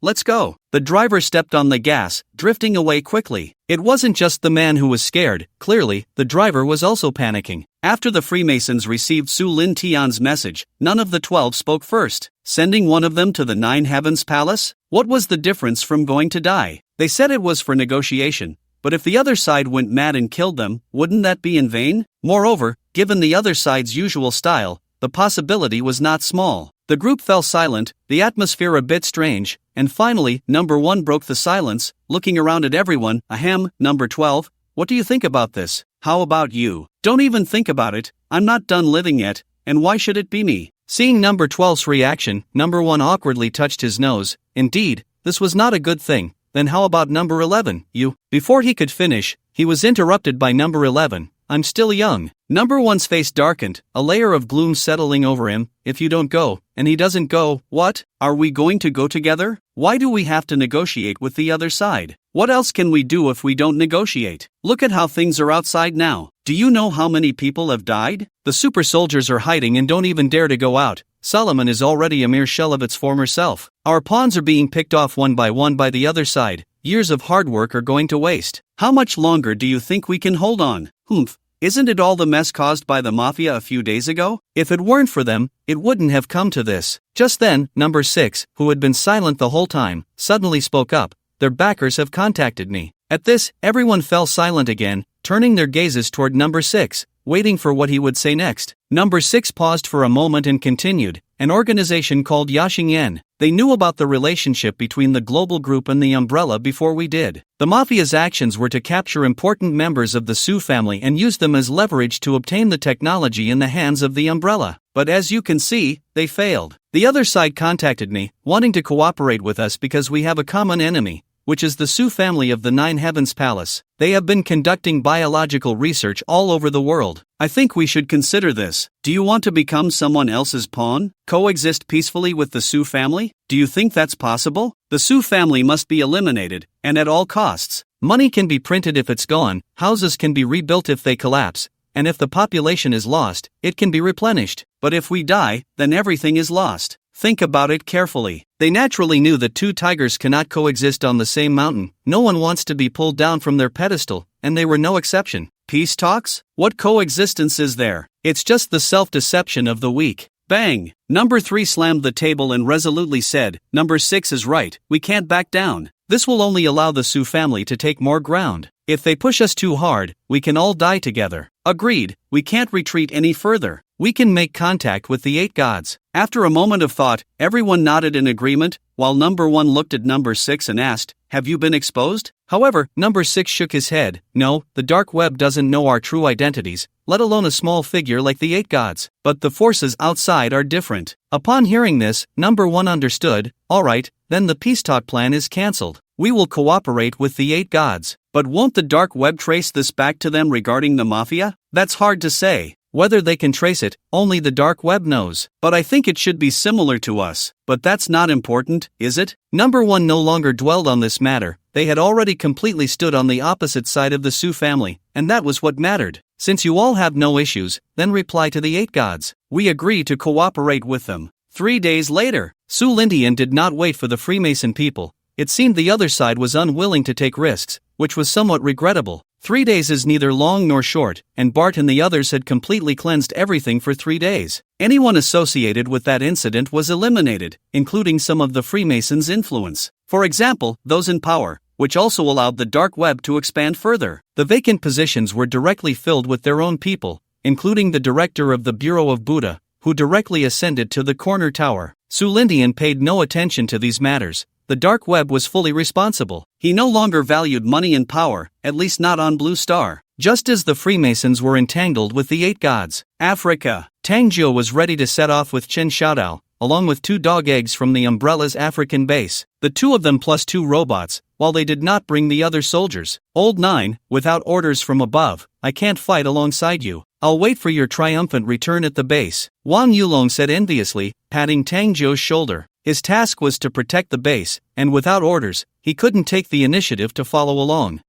let's go." The driver stepped on the gas, drifting away quickly. It wasn't just the man who was scared. Clearly, the driver was also panicking. After the Freemasons received Su Lin Tian's message, none of the 12 spoke first, sending one of them to the Nine Heavens Palace. What was the difference from going to die? They said it was for negotiation, but if the other side went mad and killed them, wouldn't that be in vain? Moreover, given the other side's usual style, the possibility was not small. The group fell silent, the atmosphere a bit strange, and finally, number 1 broke the silence, looking around at everyone. Ahem, number 12, what do you think about this? How about you? Don't even think about it, I'm not done living yet, and why should it be me? Seeing number 12's reaction, number 1 awkwardly touched his nose. Indeed, this was not a good thing. Then how about number 11, you? Before he could finish, he was interrupted by number 11. I'm still young. Number 1's face darkened, a layer of gloom settling over him. If you don't go, and he doesn't go, what? Are we going to go together? Why do we have to negotiate with the other side? What else can we do if we don't negotiate? Look at how things are outside now. Do you know how many people have died? The super soldiers are hiding and don't even dare to go out. Solomon is already a mere shell of its former self. Our pawns are being picked off one by the other side. Years of hard work are going to waste. How much longer do you think we can hold on? Humph. Isn't it all the mess caused by the mafia a few days ago? If it weren't for them, it wouldn't have come to this. Just then, number 6, who had been silent the whole time, suddenly spoke up. Their backers have contacted me. At this, everyone fell silent again, turning their gazes toward number 6, waiting for what he would say next. Number 6 paused for a moment and continued. An organization called Yaxingyan. They knew about the relationship between the global group and the umbrella before we did. The mafia's actions were to capture important members of the Su family and use them as leverage to obtain the technology in the hands of the umbrella. But as you can see, they failed. The other side contacted me, wanting to cooperate with us because we have a common enemy, which is the Su family of the Nine Heavens Palace. They have been conducting biological research all over the world. I think we should consider this. Do you want to become someone else's pawn? Coexist peacefully with the Su family? Do you think that's possible? The Su family must be eliminated, and at all costs. Money can be printed if it's gone, houses can be rebuilt if they collapse, and if the population is lost, it can be replenished. But if we die, then everything is lost. Think about it carefully. They naturally knew that 2 tigers cannot coexist on the same mountain. No one wants to be pulled down from their pedestal, and they were no exception. Peace talks? What coexistence is there? It's just the self-deception of the weak. Bang! Number 3 slammed the table and resolutely said, Number 6 is right, we can't back down. This will only allow the Su family to take more ground. If they push us too hard, we can all die together. Agreed, we can't retreat any further. We can make contact with the 8 gods. After a moment of thought, everyone nodded in agreement, while number 1 looked at number 6 and asked, Have you been exposed? However, number 6 shook his head. No, the dark web doesn't know our true identities, let alone a small figure like the 8 gods. But the forces outside are different. Upon hearing this, number 1 understood. Alright, then the peace talk plan is cancelled. We will cooperate with the 8 gods. But won't the dark web trace this back to them regarding the mafia? That's hard to say. Whether they can trace it, only the dark web knows. But I think it should be similar to us. But that's not important, is it? Number 1 no longer dwelled on this matter. They had already completely stood on the opposite side of the Su family, and that was what mattered. Since you all have no issues, then reply to the 8 gods. We agree to cooperate with them. 3 days later, Su Lindian did not wait for the Freemason people. It seemed the other side was unwilling to take risks, which was somewhat regrettable. 3 days is neither long nor short, and Bart and the others had completely cleansed everything for 3 days. Anyone associated with that incident was eliminated, including some of the Freemasons' influence. For example, those in power, which also allowed the dark web to expand further. The vacant positions were directly filled with their own people, including the director of the Bureau of Buddha, who directly ascended to the corner tower. Su Lindian paid no attention to these matters. The dark web was fully responsible. He no longer valued money and power, at least not on Blue Star. just as the Freemasons were entangled with the 8 gods. Africa. Tang Jiu was ready to set off with Chen Xiaodao, along with 2 dog eggs from the Umbrella's African base, the 2 of them plus 2 robots, while they did not bring the other soldiers. Old 9, without orders from above, I can't fight alongside you. I'll wait for your triumphant return at the base, Wang Yulong said enviously, patting Tang Jiu's shoulder. His task was to protect the base, and without orders, he couldn't take the initiative to follow along.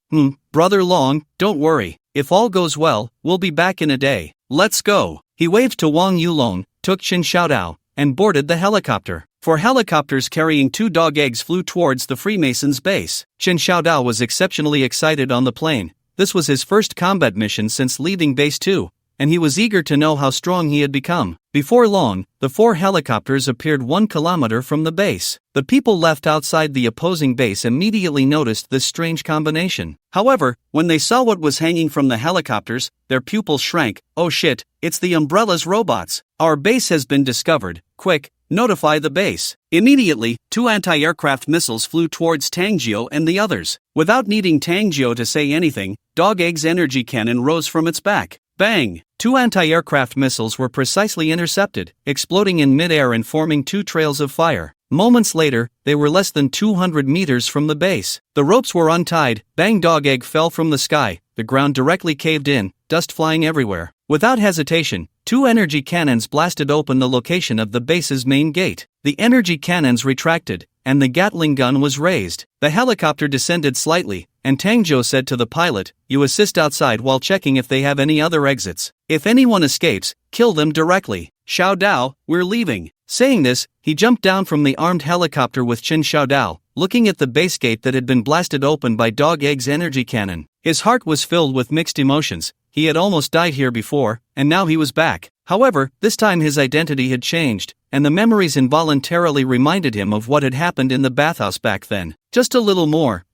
Brother Long, don't worry. If all goes well, we'll be back in a day. Let's go. He waved to Wang Yulong, took Chen Xiaodao, and boarded the helicopter. 4 helicopters carrying 2 dog eggs flew towards the Freemasons' base. Chen Xiaodao was exceptionally excited on the plane. This was his first combat mission since leaving Base 2, and he was eager to know how strong he had become. Before long, the 4 helicopters appeared 1 kilometer from the base. The people left outside the opposing base immediately noticed this strange combination. However, when they saw what was hanging from the helicopters, their pupils shrank. Oh shit, it's the Umbrella's robots. Our base has been discovered. Quick, notify the base. Immediately, 2 anti-aircraft missiles flew towards Tang Jiu and the others. Without needing Tang Jiu to say anything, Dog Egg's energy cannon rose from its back. Bang! 2 anti-aircraft missiles were precisely intercepted, exploding in mid-air and forming 2 trails of fire. Moments later, they were less than 200 meters from the base. The ropes were untied. Bang! Dog Egg fell from the sky. The ground directly caved in, dust flying everywhere. Without hesitation, 2 energy cannons blasted open the location of the base's main gate. The energy cannons retracted, and the Gatling gun was raised. The helicopter descended slightly, and Tang Jiu said to the pilot, "You assist outside while checking if they have any other exits. If anyone escapes, kill them directly. Xiaodao, we're leaving." Saying this, he jumped down from the armed helicopter with Chen Xiaodao, looking at the base gate that had been blasted open by Dog Egg's energy cannon. His heart was filled with mixed emotions. He had almost died here before, and now he was back. However, this time his identity had changed, and the memories involuntarily reminded him of what had happened in the bathhouse back then. Just a little more,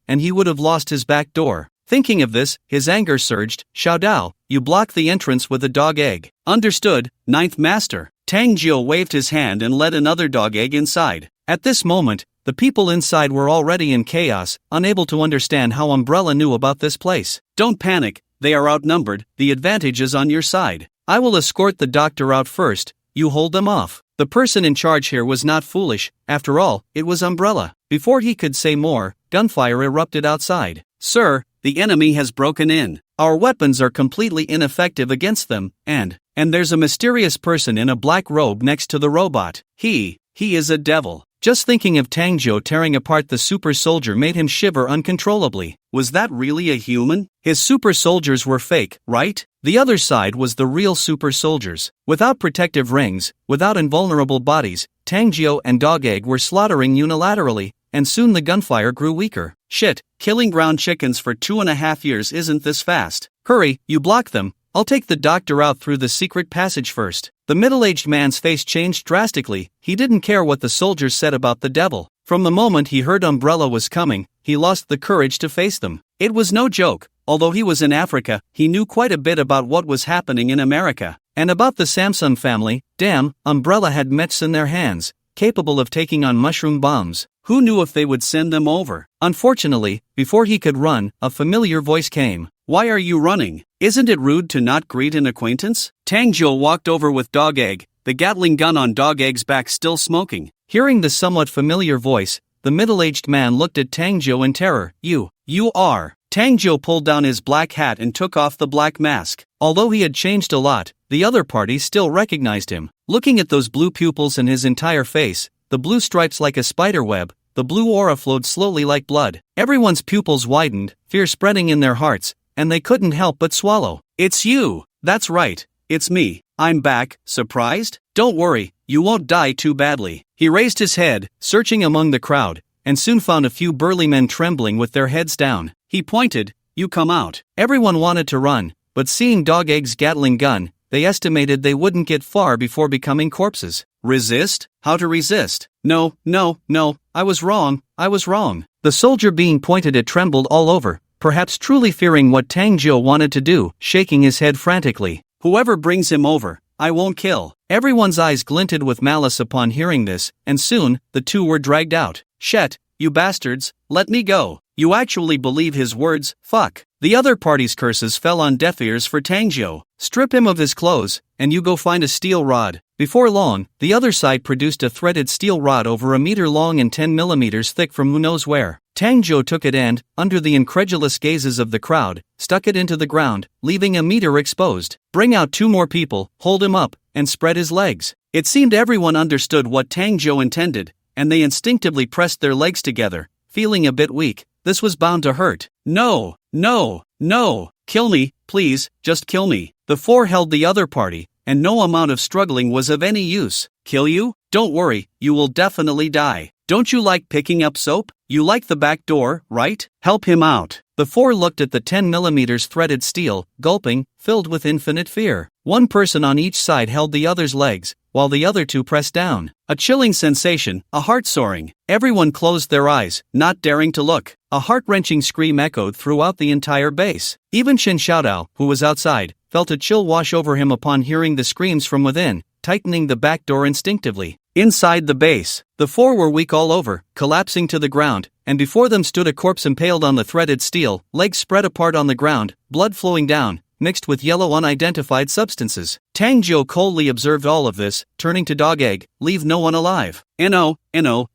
and he would have lost his back door. Thinking of this, his anger surged. "Xiaodao, you block the entrance with a dog egg." "Understood, Ninth Master." Tang Jiu waved his hand and led another dog egg inside. At this moment, the people inside were already in chaos, unable to understand how Umbrella knew about this place. "Don't panic, they are outnumbered, the advantage is on your side. I will escort the doctor out first, you hold them off." The person in charge here was not foolish, after all, it was Umbrella. Before he could say more, gunfire erupted outside. "Sir, the enemy has broken in. Our weapons are completely ineffective against them, and there's a mysterious person in a black robe next to the robot. He is a devil." Just thinking of Tang Jiu tearing apart the super soldier made him shiver uncontrollably. Was that really a human? His super soldiers were fake, right? The other side was the real super soldiers. Without protective rings, without invulnerable bodies, Tang Jiu and Dog Egg were slaughtering unilaterally, and soon the gunfire grew weaker. "Shit, killing ground chickens for 2.5 years isn't this fast. Hurry, you block them. I'll take the doctor out through the secret passage first." The middle-aged man's face changed drastically. He didn't care what the soldiers said about the devil. From the moment he heard Umbrella was coming, he lost the courage to face them. It was no joke. Although he was in Africa, he knew quite a bit about what was happening in America. And about the Samsung family. Damn, Umbrella had mechs in their hands, capable of taking on mushroom bombs. Who knew if they would send them over? Unfortunately, before he could run, a familiar voice came. "Why are you running? Isn't it rude to not greet an acquaintance?" Tang Jiu walked over with Dog Egg, the Gatling gun on Dog Egg's back still smoking. Hearing the somewhat familiar voice, the middle-aged man looked at Tang Jiu in terror. You are." Tang Jiu pulled down his black hat and took off the black mask. Although he had changed a lot, the other party still recognized him. Looking at those blue pupils in his entire face, the blue stripes like a spider web, the blue aura flowed slowly like blood. Everyone's pupils widened, fear spreading in their hearts, and they couldn't help but swallow. "It's you!" "That's right, it's me. I'm back. Surprised? Don't worry, you won't die too badly." He raised his head, searching among the crowd, and soon found a few burly men trembling with their heads down. He pointed, "You come out." Everyone wanted to run, but seeing Dog Egg's Gatling gun, they estimated they wouldn't get far before becoming corpses. Resist? How to resist? No, I was wrong. The soldier being pointed at trembled all over, perhaps truly fearing what Tang Jiu wanted to do, shaking his head frantically. "Whoever brings him over, I won't kill." Everyone's eyes glinted with malice upon hearing this, and soon, the two were dragged out. "Shet, you bastards, let me go." You actually believe his words, fuck. The other party's curses fell on deaf ears for Tangjo. Strip him of his clothes, and you go find a steel rod. Before long, the other side produced a threaded steel rod over a meter long and 10 millimeters thick from who knows where. Tangjo took it and, under the incredulous gazes of the crowd, stuck it into the ground, leaving a meter exposed. Bring out 2 more people, hold him up, and spread his legs. It seemed everyone understood what Tangjo intended, and they instinctively pressed their legs together, feeling a bit weak. This was bound to hurt. No, no, no, kill me, please, just kill me. The 4 held the other party, and no amount of struggling was of any use. Kill you? Don't worry, you will definitely die. Don't you like picking up soap? You like the back door, right? Help him out. The 4 looked at the 10 millimeters threaded steel, gulping, filled with infinite fear. 1 person on each side held the other's legs, while the other 2 pressed down. A chilling sensation, a heart soaring. Everyone closed their eyes, not daring to look. A heart-wrenching scream echoed throughout the entire base. Even Chen Xiaodao, who was outside, felt a chill wash over him upon hearing the screams from within, tightening the back door instinctively. Inside the base, the 4 were weak all over, collapsing to the ground, and before them stood a corpse impaled on the threaded steel, legs spread apart on the ground, blood flowing down, mixed with yellow unidentified substances. Tangjo coldly observed all of this, turning to Dog Egg, leave no one alive. No,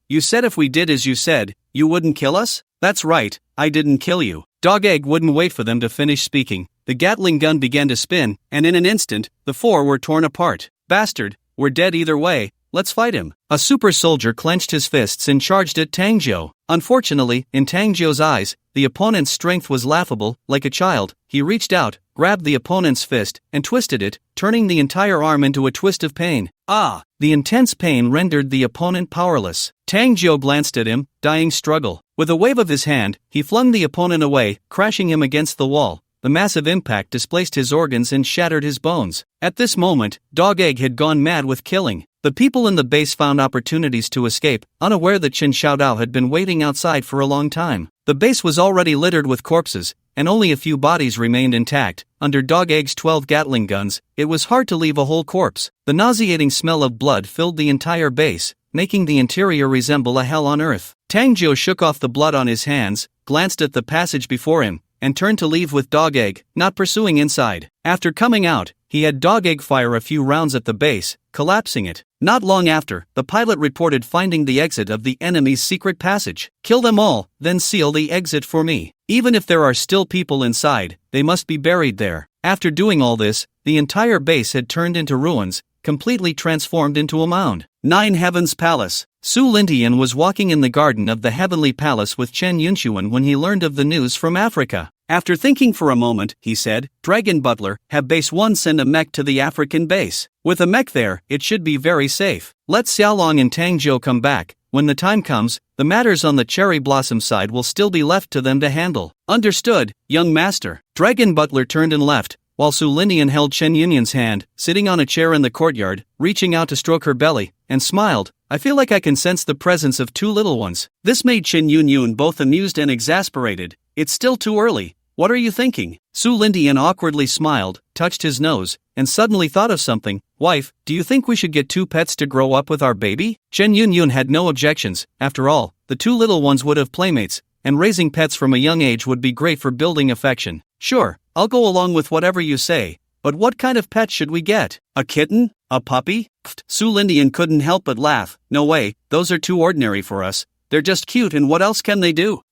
you said if we did as you said, you wouldn't kill us? That's right, I didn't kill you. Dog Egg wouldn't wait for them to finish speaking. The Gatling gun began to spin, and in an instant, the 4 were torn apart. Bastard, we're dead either way. Let's fight him. A super soldier clenched his fists and charged at Tangjo. Unfortunately, in Tangjo's eyes, the opponent's strength was laughable. Like a child, he reached out, grabbed the opponent's fist, and twisted it, turning the entire arm into a twist of pain. Ah! The intense pain rendered the opponent powerless. Tangjo glanced at him, dying struggle. With a wave of his hand, he flung the opponent away, crashing him against the wall. The massive impact displaced his organs and shattered his bones. At this moment, Dog Egg had gone mad with killing. The people in the base found opportunities to escape, unaware that Chen Xiaodao had been waiting outside for a long time. The base was already littered with corpses, and only a few bodies remained intact. Under Dog Egg's 12 Gatling guns, it was hard to leave a whole corpse. The nauseating smell of blood filled the entire base, making the interior resemble a hell on earth. Tangjo shook off the blood on his hands, glanced at the passage before him, and turned to leave with Dog Egg, not pursuing inside. After coming out, he had Dog Egg fire a few rounds at the base, collapsing it. Not long after, the pilot reported finding the exit of the enemy's secret passage. Kill them all, then seal the exit for me. Even if there are still people inside, they must be buried there. After doing all this, the entire base had turned into ruins, completely transformed into a mound. 9 Heavens Palace. Su Lintian was walking in the garden of the Heavenly Palace with Chen Yunxuan when he learned of the news from Africa. After thinking for a moment, he said, Dragon Butler, have Base 1 send a mech to the African base. With a mech there, it should be very safe. Let Xiaolong and Tangjo come back. When the time comes, the matters on the Cherry Blossom side will still be left to them to handle. Understood, young master. Dragon Butler turned and left, while Su Lintian held Chen Yunyan's hand, sitting on a chair in the courtyard, reaching out to stroke her belly, and smiled. I feel like I can sense the presence of 2 little ones. This made Chen Yunyun both amused and exasperated. It's still too early. What are you thinking? Su Lintian awkwardly smiled, touched his nose, and suddenly thought of something. Wife, do you think we should get 2 pets to grow up with our baby? Chen Yunyun had no objections. After all, the 2 little ones would have playmates, and raising pets from a young age would be great for building affection. Sure, I'll go along with whatever you say, but what kind of pet should we get? A kitten? A puppy? Su Lintian couldn't help but laugh. No way, those are too ordinary for us. They're just cute, and what else can they do?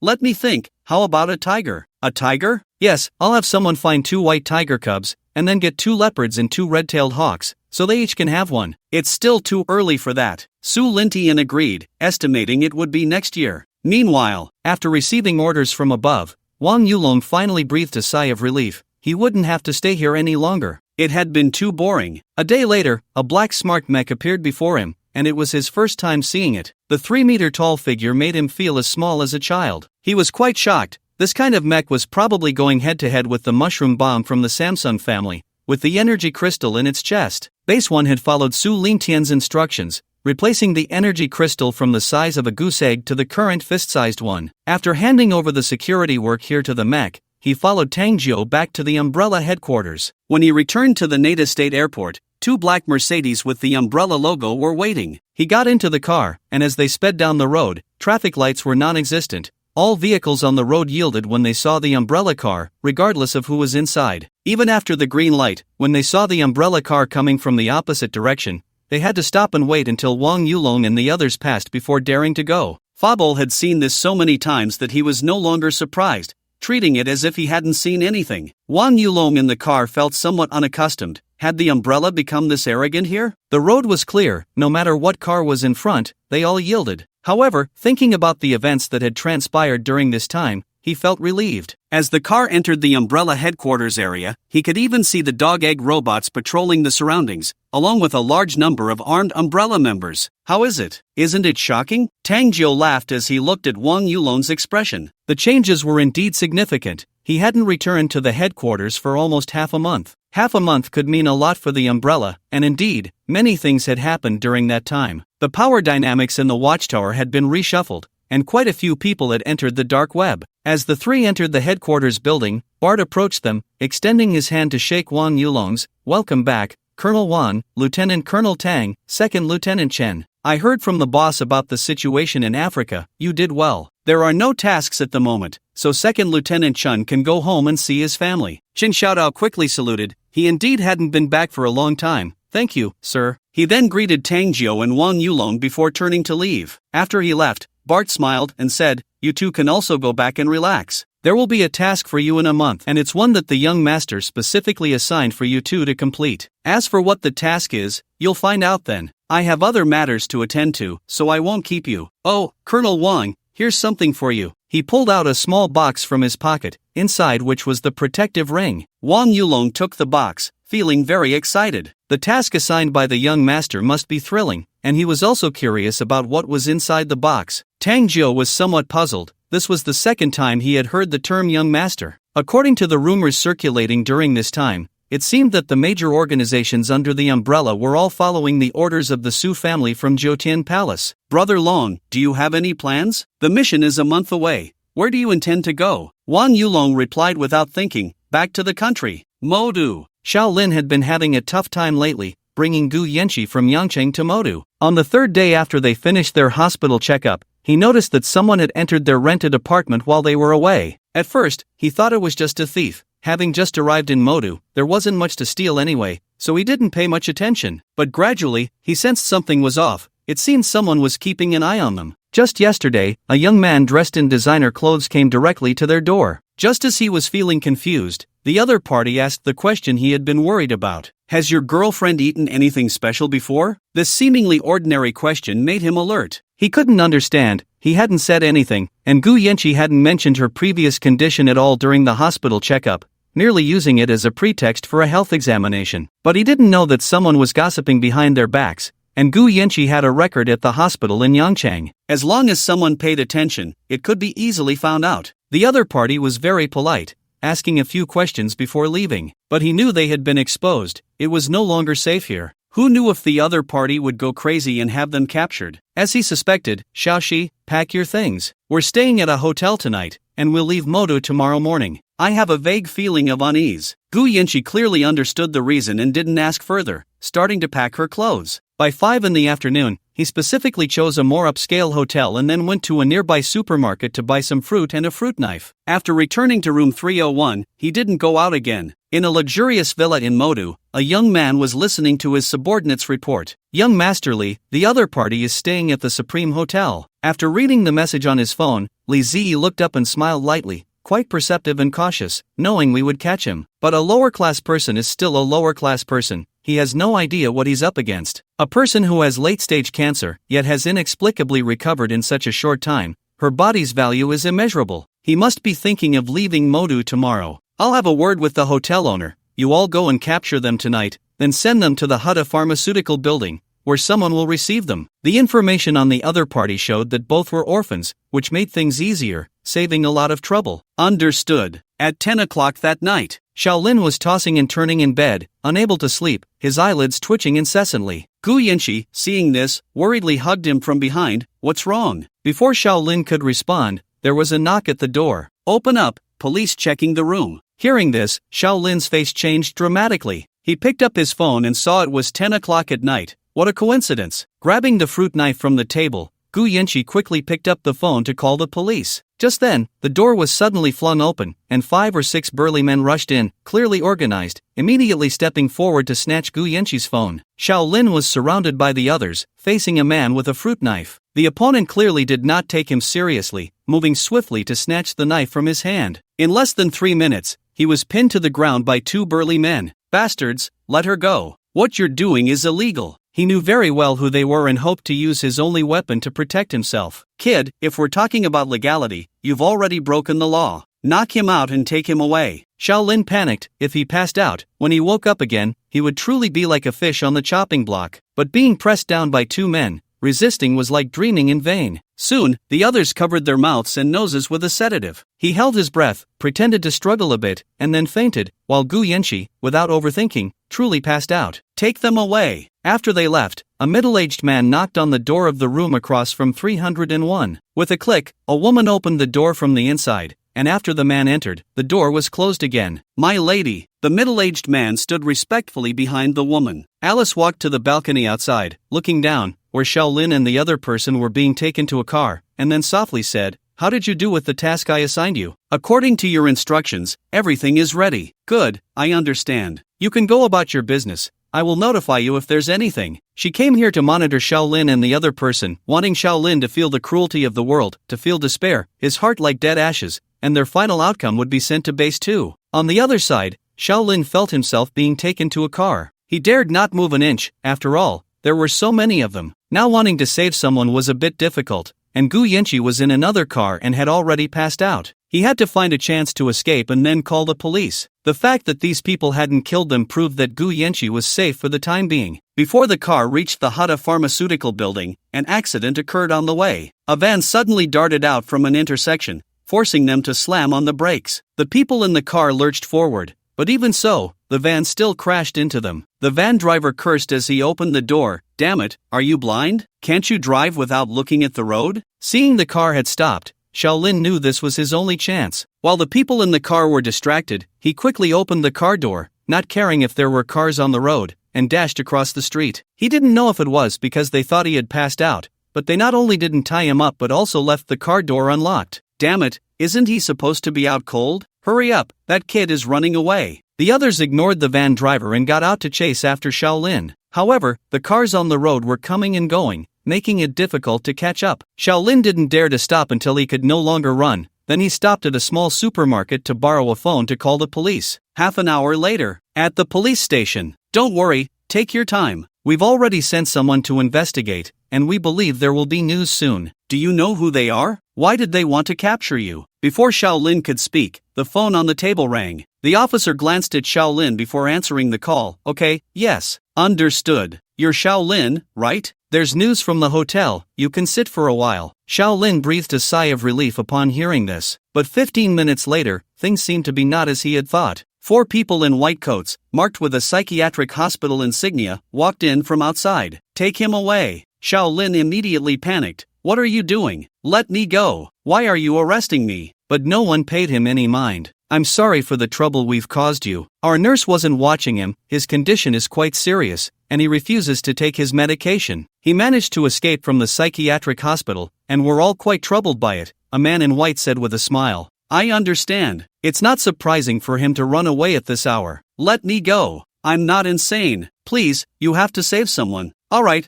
Let me think. How about a tiger? A tiger? Yes, I'll have someone find 2 white tiger cubs, and then get 2 leopards and 2 red-tailed hawks, so they each can have one. It's still too early for that. Su Lintian agreed, estimating it would be next year. Meanwhile, after receiving orders from above, Wang Yulong finally breathed a sigh of relief. He wouldn't have to stay here any longer. It had been too boring. A day later, a black smart mech appeared before him, and it was his first time seeing it. The 3-meter-tall figure made him feel as small as a child. He was quite shocked. This kind of mech was probably going head-to-head with the mushroom bomb from the Samsung family, with the energy crystal in its chest. Base 1 had followed Su Lintian's instructions, replacing the energy crystal from the size of a goose egg to the current fist-sized one. After handing over the security work here to the mech, he followed Tangjo back to the Umbrella headquarters. When he returned to the Nata State Airport, 2 black Mercedes with the Umbrella logo were waiting. He got into the car, and as they sped down the road, traffic lights were non-existent. All vehicles on the road yielded when they saw the umbrella car, regardless of who was inside. Even after the green light, when they saw the umbrella car coming from the opposite direction, they had to stop and wait until Wang Yulong and the others passed before daring to go. Fabol had seen this so many times that he was no longer surprised, treating it as if he hadn't seen anything. Wang Yulong in the car felt somewhat unaccustomed. Had the umbrella become this arrogant here? The road was clear, no matter what car was in front, they all yielded. However, thinking about the events that had transpired during this time, he felt relieved. As the car entered the umbrella headquarters area, he could even see the dog-egg robots patrolling the surroundings, along with a large number of armed umbrella members. How is it? Isn't it shocking? Tang Jiu laughed as he looked at Wang Yulong's expression. The changes were indeed significant. He hadn't returned to the headquarters for almost half a month. Half a month could mean a lot for the umbrella, and indeed, many things had happened during that time. The power dynamics in the watchtower had been reshuffled, and quite a few people had entered the dark web. As the three entered the headquarters building, Bart approached them, extending his hand to shake Wang Yulong's. "Welcome back, Colonel Wan, Lieutenant Colonel Tang, Second Lieutenant Chen. I heard from the boss about the situation in Africa. You did well. There are no tasks at the moment, so Second Lieutenant Chen can go home and see his family." Chen Xiaodao quickly saluted. He indeed hadn't been back for a long time. "Thank you, sir." He then greeted Tang Jiu and Wang Yulong before turning to leave. After he left, Bart smiled and said, "You two can also go back and relax. There will be a task for you in a month, and it's one that the young master specifically assigned for you two to complete. As for what the task is, you'll find out then. I have other matters to attend to, so I won't keep you. Oh, Colonel Wang, here's something for you." He pulled out a small box from his pocket, inside which was the protective ring. Wang Yulong took the box, feeling very excited. The task assigned by the young master must be thrilling, and he was also curious about what was inside the box. Tang Jiu was somewhat puzzled. This was the second time he had heard the term young master. According to the rumors circulating during this time, it seemed that the major organizations under the umbrella were all following the orders of the Su family from Jiutian Palace. "Brother Long, do you have any plans? The mission is a month away. Where do you intend to go?" Wang Yulong replied without thinking, "Back to the country. Modu." Shaolin had been having a tough time lately, bringing Gu Yanqi from Yangcheng to Modu. On the third day after they finished their hospital checkup, he noticed that someone had entered their rented apartment while they were away. At first, he thought it was just a thief. Having just arrived in Modu, there wasn't much to steal anyway, so he didn't pay much attention. But gradually, he sensed something was off. It seemed someone was keeping an eye on them. Just yesterday, a young man dressed in designer clothes came directly to their door. Just as he was feeling confused, the other party asked the question he had been worried about. "Has your girlfriend eaten anything special before?" This seemingly ordinary question made him alert. He couldn't understand, he hadn't said anything, and Gu Yanqi hadn't mentioned her previous condition at all during the hospital checkup, merely using it as a pretext for a health examination. But he didn't know that someone was gossiping behind their backs, and Gu Yanqi had a record at the hospital in Yangcheng. As long as someone paid attention, it could be easily found out. The other party was very polite, asking a few questions before leaving, but he knew they had been exposed. It was no longer safe here. Who knew if the other party would go crazy and have them captured? As he suspected, Xiaoxi, pack your things. We're staying at a hotel tonight, and we'll leave Modu tomorrow morning. I have a vague feeling of unease. Gu Yanqi clearly understood the reason and didn't ask further, starting to pack her clothes. By 5 in the afternoon, he specifically chose a more upscale hotel and then went to a nearby supermarket to buy some fruit and a fruit knife. After returning to room 301, he didn't go out again. In a luxurious villa in Modu, a young man was listening to his subordinate's report. "Young Master Li, the other party is staying at the Supreme Hotel." After reading the message on his phone, Li Ziyi looked up and smiled lightly, quite perceptive and cautious, knowing we would catch him. But a lower-class person is still a lower-class person. He has no idea what he's up against. A person who has late-stage cancer, yet has inexplicably recovered in such a short time, her body's value is immeasurable. He must be thinking of leaving Modu tomorrow. I'll have a word with the hotel owner. You all go and capture them tonight, then send them to the Hutta Pharmaceutical Building, where someone will receive them. The information on the other party showed that both were orphans, which made things easier, saving a lot of trouble. Understood. At 10 o'clock that night, Shaolin was tossing and turning in bed, unable to sleep, his eyelids twitching incessantly. Gu Yanqi, seeing this, worriedly hugged him from behind. "What's wrong?" Before Shaolin could respond, there was a knock at the door. "Open up, police checking the room." Hearing this, Shaolin's face changed dramatically. He picked up his phone and saw it was 10 o'clock at night. What a coincidence. Grabbing the fruit knife from the table, Gu Yanqi quickly picked up the phone to call the police. Just then, the door was suddenly flung open, and 5 or 6 burly men rushed in, clearly organized, immediately stepping forward to snatch Gu Yanqi's phone. Shaolin was surrounded by the others, facing a man with a fruit knife. The opponent clearly did not take him seriously, moving swiftly to snatch the knife from his hand. In less than 3 minutes, he was pinned to the ground by 2 burly men. "Bastards, let her go. What you're doing is illegal." He knew very well who they were and hoped to use his only weapon to protect himself. "Kid, if we're talking about legality, you've already broken the law. Knock him out and take him away." Shaolin panicked. If he passed out, when he woke up again, he would truly be like a fish on the chopping block. But being pressed down by 2 men, resisting was like dreaming in vain. Soon, the others covered their mouths and noses with a sedative. He held his breath, pretended to struggle a bit, and then fainted, while Gu Yanqi, without overthinking, truly passed out. "Take them away." After they left, a middle-aged man knocked on the door of the room across from 301. With a click, a woman opened the door from the inside, and after the man entered, the door was closed again. "My lady." The middle-aged man stood respectfully behind the woman. Alice walked to the balcony outside, looking down, where Shaolin and the other person were being taken to a car, and then softly said, "How did you do with the task I assigned you?" "According to your instructions, everything is ready." "Good, I understand. You can go about your business. I will notify you if there's anything." She came here to monitor Shaolin and the other person, wanting Shaolin to feel the cruelty of the world, to feel despair, his heart like dead ashes, and their final outcome would be sent to base 2. On the other side, Shaolin felt himself being taken to a car. He dared not move an inch. After all, there were so many of them. Now wanting to save someone was a bit difficult, and Gu Yanqi was in another car and had already passed out. He had to find a chance to escape and then call the police. The fact that these people hadn't killed them proved that Gu Yanqi was safe for the time being. Before the car reached the Hada pharmaceutical building, an accident occurred on the way. A van suddenly darted out from an intersection, forcing them to slam on the brakes. The people in the car lurched forward, but even so, the van still crashed into them. The van driver cursed as he opened the door. "Damn it, are you blind? Can't you drive without looking at the road?" Seeing the car had stopped, Shaolin knew this was his only chance. While the people in the car were distracted, he quickly opened the car door, not caring if there were cars on the road, and dashed across the street. He didn't know if it was because they thought he had passed out, but they not only didn't tie him up but also left the car door unlocked. "Damn it, isn't he supposed to be out cold? Hurry up, that kid is running away." The others ignored the van driver and got out to chase after Shaolin. However, the cars on the road were coming and going, making it difficult to catch up. Shaolin didn't dare to stop until he could no longer run. Then he stopped at a small supermarket to borrow a phone to call the police. Half an hour later, at the police station. "Don't worry, take your time. We've already sent someone to investigate, and we believe there will be news soon." "Do you know who they are? Why did they want to capture you?" Before Shaolin could speak, the phone on the table rang. The officer glanced at Shaolin before answering the call. "Okay, yes. Understood. You're Shaolin, right? There's news from the hotel. You can sit for a while." Shaolin breathed a sigh of relief upon hearing this. But 15 minutes later, things seemed to be not as he had thought. 4 people in white coats, marked with a psychiatric hospital insignia, walked in from outside. "Take him away." Shaolin immediately panicked. "What are you doing? Let me go. Why are you arresting me?" But no one paid him any mind. "I'm sorry for the trouble we've caused you. Our nurse wasn't watching him, his condition is quite serious, and he refuses to take his medication. He managed to escape from the psychiatric hospital, and we're all quite troubled by it," a man in white said with a smile. "I understand. It's not surprising for him to run away at this hour. Let me go. I'm not insane. Please, you have to save someone." All right,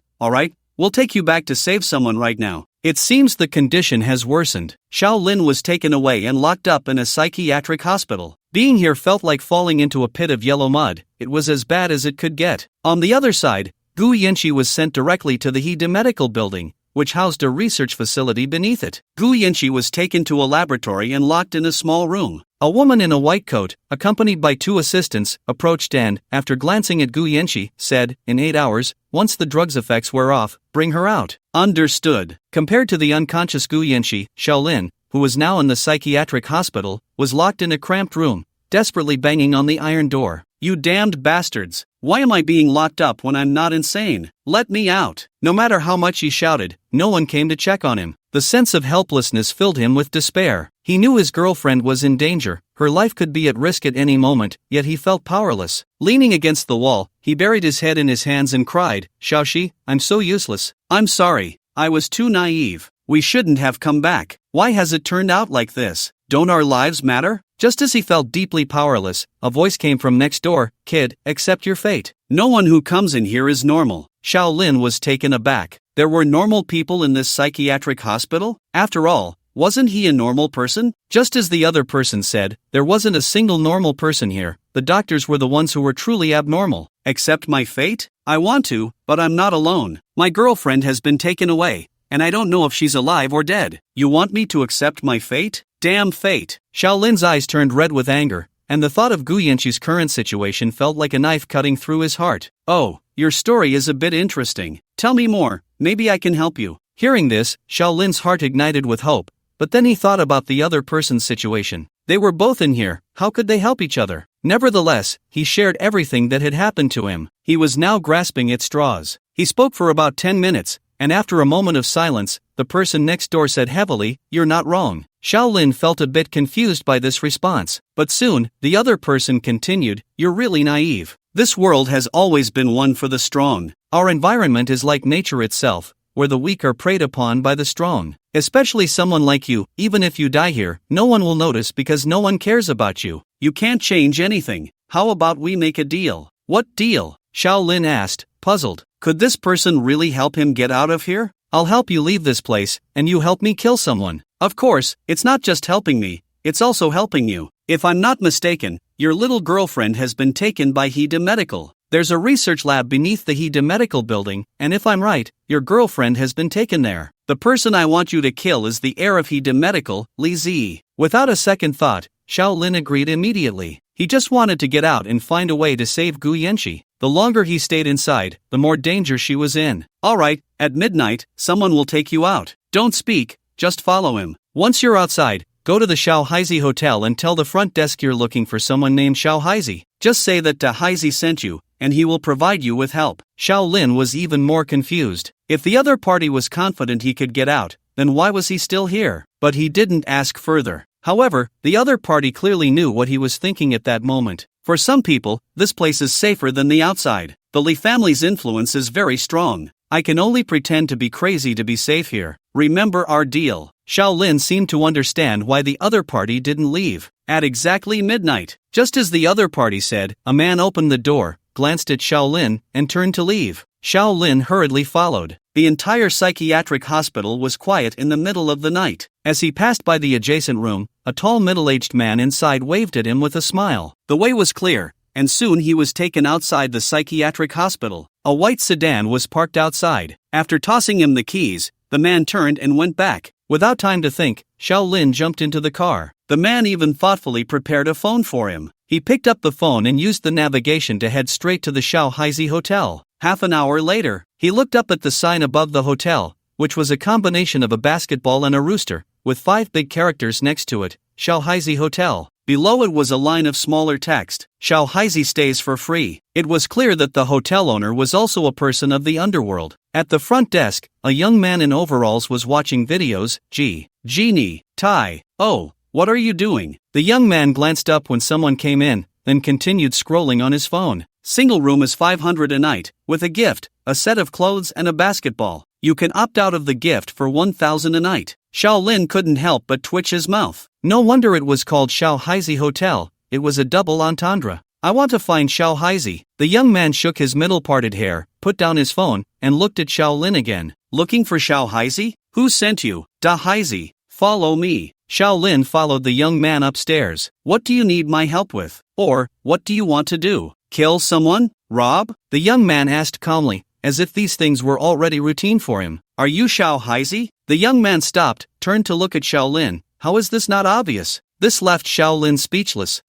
we'll take you back to save someone right now." It seems the condition has worsened. Shaolin was taken away and locked up in a psychiatric hospital. Being here felt like falling into a pit of yellow mud. It was as bad as it could get. On the other side, Gu Yanqi was sent directly to the Hida Medical Building, which housed a research facility beneath it. Gu Yanqi was taken to a laboratory and locked in a small room. A woman in a white coat, accompanied by 2 assistants, approached and, after glancing at Gu Yanqi, said, "In 8 hours, once the drug's effects wear off, bring her out." Understood. Compared to the unconscious Gu Yanqi, Shaolin, who was now in the psychiatric hospital, was locked in a cramped room, desperately banging on the iron door. "You damned bastards! Why am I being locked up when I'm not insane? Let me out!" No matter how much he shouted, no one came to check on him. The sense of helplessness filled him with despair. He knew his girlfriend was in danger, her life could be at risk at any moment, yet he felt powerless. Leaning against the wall, he buried his head in his hands and cried, "Shaoxi, I'm so useless. I'm sorry. I was too naive. We shouldn't have come back. Why has it turned out like this? Don't our lives matter? Just as he felt deeply powerless, a voice came from next door. Kid, accept your fate. No one who comes in here is normal. Shaolin was taken aback. There were normal people in this psychiatric hospital? After all, wasn't he a normal person? Just as the other person said, there wasn't a single normal person here. The doctors were the ones who were truly abnormal. Accept my fate? I want to, but I'm not alone. My girlfriend has been taken away, and I don't know if she's alive or dead. You want me to accept my fate? Damn fate. Shaolin's eyes turned red with anger, and the thought of Gu Yanqi's current situation felt like a knife cutting through his heart. Oh, your story is a bit interesting. Tell me more, maybe I can help you. Hearing this, Shaolin's heart ignited with hope, but then he thought about the other person's situation. They were both in here, how could they help each other? Nevertheless, he shared everything that had happened to him. He was now grasping at straws. He spoke for about 10 minutes, and after a moment of silence, the person next door said heavily, "You're not wrong." Shaolin felt a bit confused by this response, but soon, the other person continued, "You're really naive. This world has always been one for the strong. Our environment is like nature itself, where the weak are preyed upon by the strong. Especially someone like you, even if you die here, no one will notice because no one cares about you. You can't change anything. How about we make a deal?" "What deal?" Shaolin asked, puzzled. Could this person really help him get out of here? "I'll help you leave this place, and you help me kill someone." "Of course, it's not just helping me, it's also helping you. If I'm not mistaken, your little girlfriend has been taken by Hida Medical. There's a research lab beneath the Hida Medical building, and if I'm right, your girlfriend has been taken there. The person I want you to kill is the heir of Hida Medical, Li Zi." Without a second thought, Shaolin agreed immediately. He just wanted to get out and find a way to save Gu Yanqi. The longer he stayed inside, the more danger she was in. "All right, at midnight, someone will take you out. Don't speak, just follow him. Once you're outside, go to the Xiao Haizi Hotel and tell the front desk you're looking for someone named Xiao Haizi. Just say that Da Haizi sent you, and he will provide you with help." Shaolin was even more confused. If the other party was confident he could get out, then why was he still here? But he didn't ask further. However, the other party clearly knew what he was thinking at that moment. For some people, this place is safer than the outside. The Li family's influence is very strong. I can only pretend to be crazy to be safe here. Remember our deal. Shaolin seemed to understand why the other party didn't leave. At exactly midnight, just as the other party said, a man opened the door, glanced at Shaolin, and turned to leave. Shaolin hurriedly followed. The entire psychiatric hospital was quiet in the middle of the night. As he passed by the adjacent room, a tall middle-aged man inside waved at him with a smile. The way was clear, and soon he was taken outside the psychiatric hospital. A white sedan was parked outside. After tossing him the keys, the man turned and went back. Without time to think, Shaolin jumped into the car. The man even thoughtfully prepared a phone for him. He picked up the phone and used the navigation to head straight to the Xiao Haizi Hotel. Half an hour later, he looked up at the sign above the hotel, which was a combination of a basketball and a rooster, with 5 big characters next to it, Xiao Haizi Hotel. Below it was a line of smaller text, Xiao Haizi stays for free. It was clear that the hotel owner was also a person of the underworld. At the front desk, a young man in overalls was watching videos. Genie, Tai, oh, what are you doing? The young man glanced up when someone came in, then continued scrolling on his phone. Single room is 500 a night, with a gift, a set of clothes and a basketball. You can opt out of the gift for 1,000 a night. Shaolin couldn't help but twitch his mouth. No wonder it was called Xiao Haizi Hotel, it was a double entendre. I want to find Xiao Haizi. The young man shook his middle-parted hair, put down his phone, and looked at Shaolin again. Looking for Xiao Haizi? Who sent you? Da Haizi. Follow me. Shaolin followed the young man upstairs. What do you need my help with? Or, what do you want to do? Kill someone? Rob? The young man asked calmly, as if these things were already routine for him. Are you Xiao Haizi? The young man stopped, turned to look at Shaolin. How is this not obvious? This left Shaolin speechless.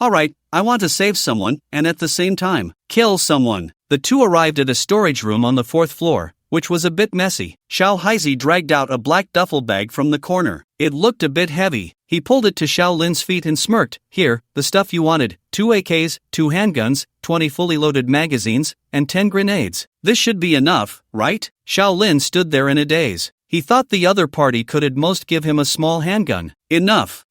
Alright, I want to save someone, and at the same time, kill someone. The two arrived at a storage room on the 4th floor, which was a bit messy. Xiao Haizi dragged out a black duffel bag from the corner. It looked a bit heavy. He pulled it to Shaolin's feet and smirked. Here, the stuff you wanted. 2 AKs, 2 handguns, 20 fully loaded magazines, and 10 grenades. This should be enough, right? Shaolin stood there in a daze. He thought the other party could at most give him a small handgun. Enough.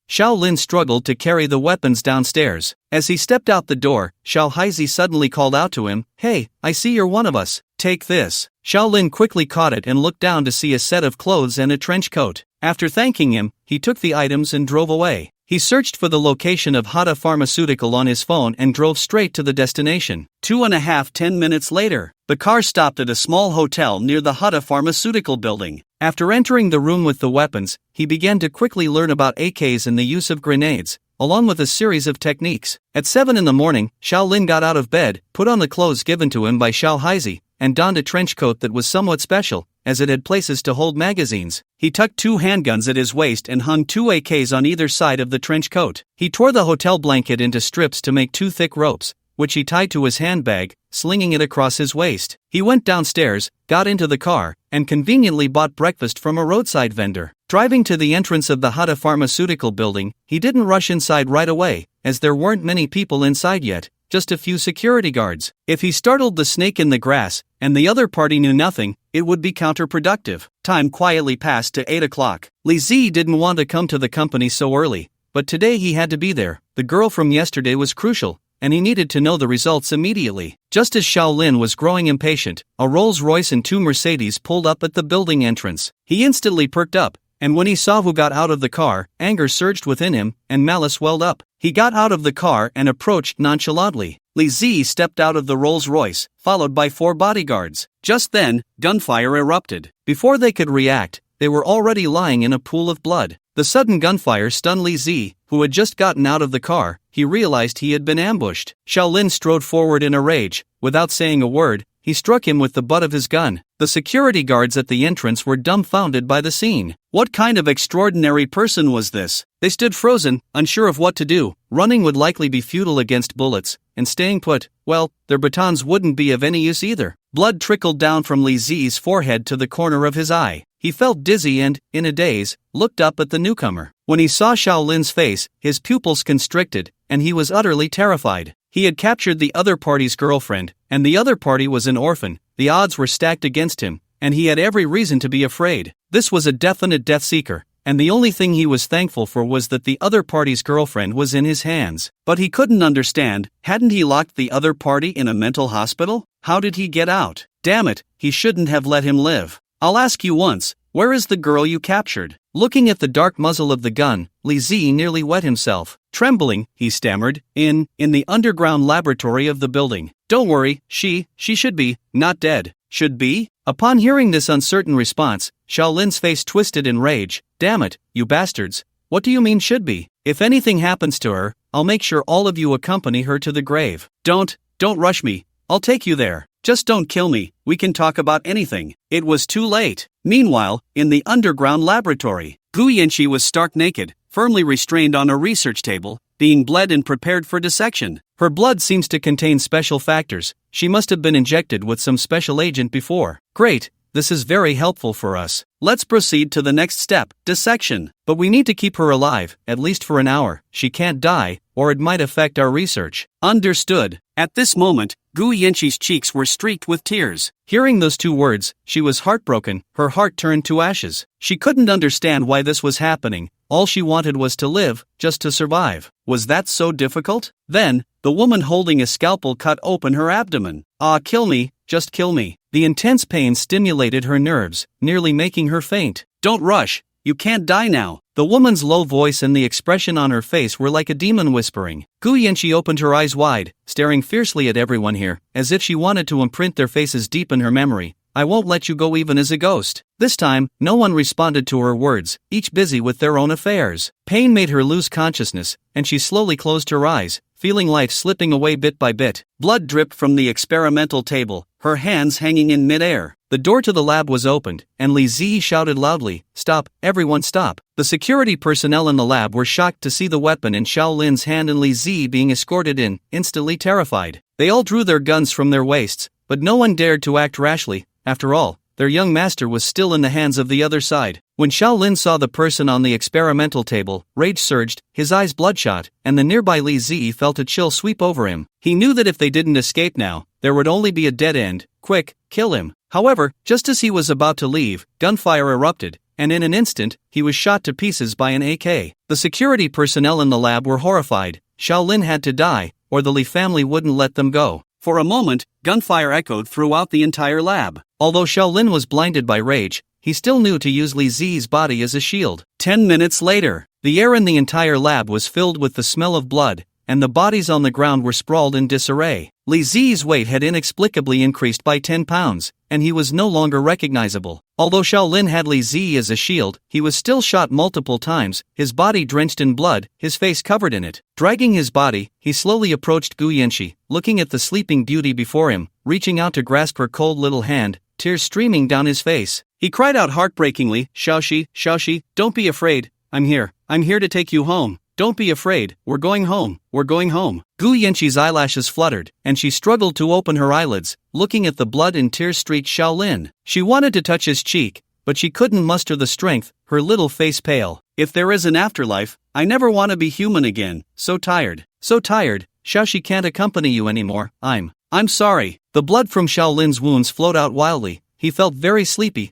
Shaolin struggled to carry the weapons downstairs. As he stepped out the door, Xiaohaizi suddenly called out to him, "Hey, I see you're one of us. Take this." Shaolin quickly caught it and looked down to see a set of clothes and a trench coat. After thanking him, he took the items and drove away. He searched for the location of Hada Pharmaceutical on his phone and drove straight to the destination. 10 minutes later, the car stopped at a small hotel near the Hada Pharmaceutical building. After entering the room with the weapons, he began to quickly learn about AKs and the use of grenades, along with a series of techniques. At 7 in the morning, Shaolin got out of bed, put on the clothes given to him by Xiaohaizi, and donned a trench coat that was somewhat special, as it had places to hold magazines. He tucked 2 handguns at his waist and hung 2 AKs on either side of the trench coat. He tore the hotel blanket into strips to make 2 thick ropes, which he tied to his handbag, slinging it across his waist. He went downstairs, got into the car, and conveniently bought breakfast from a roadside vendor. Driving to the entrance of the Hada Pharmaceutical building, he didn't rush inside right away, as there weren't many people inside yet, just a few security guards. If he startled the snake in the grass, and the other party knew nothing, it would be counterproductive. Time quietly passed to 8 o'clock. Li Zi didn't want to come to the company so early, but today he had to be there. The girl from yesterday was crucial, and he needed to know the results immediately. Just as Shaolin was growing impatient, a Rolls-Royce and 2 Mercedes pulled up at the building entrance. He instantly perked up, and when he saw who got out of the car, anger surged within him, and malice welled up. He got out of the car and approached nonchalantly. Li Zi stepped out of the Rolls-Royce, followed by 4 bodyguards. Just then, gunfire erupted. Before they could react, they were already lying in a pool of blood. The sudden gunfire stunned Li Zi, who had just gotten out of the car. He realized he had been ambushed. Shaolin strode forward in a rage. Without saying a word, he struck him with the butt of his gun. The security guards at the entrance were dumbfounded by the scene. What kind of extraordinary person was this? They stood frozen, unsure of what to do. Running would likely be futile against bullets, and staying put, well, their batons wouldn't be of any use either. Blood trickled down from Li Zi's forehead to the corner of his eye. He felt dizzy and, in a daze, looked up at the newcomer. When he saw Shaolin's face, his pupils constricted, and he was utterly terrified. He had captured the other party's girlfriend, and the other party was an orphan. The odds were stacked against him, and he had every reason to be afraid. This was a definite death seeker, and the only thing he was thankful for was that the other party's girlfriend was in his hands. But he couldn't understand, hadn't he locked the other party in a mental hospital? How did he get out? Damn it, he shouldn't have let him live. I'll ask you once, where is the girl you captured? Looking at the dark muzzle of the gun, Li Zi nearly wet himself. Trembling, he stammered, in the underground laboratory of the building. Don't worry, she should be, not dead. Should be? Upon hearing this uncertain response, Shaolin's face twisted in rage. Damn it, you bastards. What do you mean should be? If anything happens to her, I'll make sure all of you accompany her to the grave. Don't rush me. I'll take you there. Just don't kill me, we can talk about anything. It was too late. Meanwhile, in the underground laboratory, Gu Yanqi was stark naked, firmly restrained on a research table, being bled and prepared for dissection. Her blood seems to contain special factors. She must have been injected with some special agent before. Great, this is very helpful for us. Let's proceed to the next step, dissection. But we need to keep her alive, at least for an hour. She can't die, or it might affect our research. Understood. At this moment, Gu Yanqi's cheeks were streaked with tears. Hearing those 2 words, she was heartbroken, her heart turned to ashes. She couldn't understand why this was happening. All she wanted was to live, just to survive. Was that so difficult? Then, the woman holding a scalpel cut open her abdomen. Ah, kill me, just kill me. The intense pain stimulated her nerves, nearly making her faint. Don't rush, you can't die now. The woman's low voice and the expression on her face were like a demon whispering. Gu Yanqi opened her eyes wide, staring fiercely at everyone here, as if she wanted to imprint their faces deep in her memory. I won't let you go even as a ghost. This time, no one responded to her words, each busy with their own affairs. Pain made her lose consciousness, and she slowly closed her eyes, feeling life slipping away bit by bit. Blood dripped from the experimental table, her hands hanging in midair. The door to the lab was opened, and Li Zi shouted loudly, "Stop, everyone stop." The security personnel in the lab were shocked to see the weapon in Shaolin's hand and Li Zi being escorted in, instantly terrified. They all drew their guns from their waists, but no one dared to act rashly. After all, their young master was still in the hands of the other side. When Shaolin saw the person on the experimental table, rage surged, his eyes bloodshot, and the nearby Li Zi felt a chill sweep over him. He knew that if they didn't escape now, there would only be a dead end. Quick, kill him. However, just as he was about to leave, gunfire erupted, and in an instant, he was shot to pieces by an AK. The security personnel in the lab were horrified. Shaolin had to die, or the Li family wouldn't let them go. For a moment, gunfire echoed throughout the entire lab. Although Shaolin was blinded by rage, he still knew to use Li Zi's body as a shield. 10 minutes later, the air in the entire lab was filled with the smell of blood, and the bodies on the ground were sprawled in disarray. Li Zi's weight had inexplicably increased by 10 pounds, and he was no longer recognizable. Although Shaolin had Li Zi as a shield, he was still shot multiple times, his body drenched in blood, his face covered in it. Dragging his body, he slowly approached Gu Yanxi, looking at the sleeping beauty before him, reaching out to grasp her cold little hand, tears streaming down his face. He cried out heartbreakingly, Shaoxi, don't be afraid, I'm here to take you home. Don't be afraid, we're going home. Gu Yanxi's eyelashes fluttered, and she struggled to open her eyelids, looking at the blood and tear-streaked Shaolin. She wanted to touch his cheek, but she couldn't muster the strength, her little face pale. If there is an afterlife, I never want to be human again, so tired. Shaoxi can't accompany you anymore, I'm sorry. The blood from Shaolin's wounds flowed out wildly. He felt very sleepy.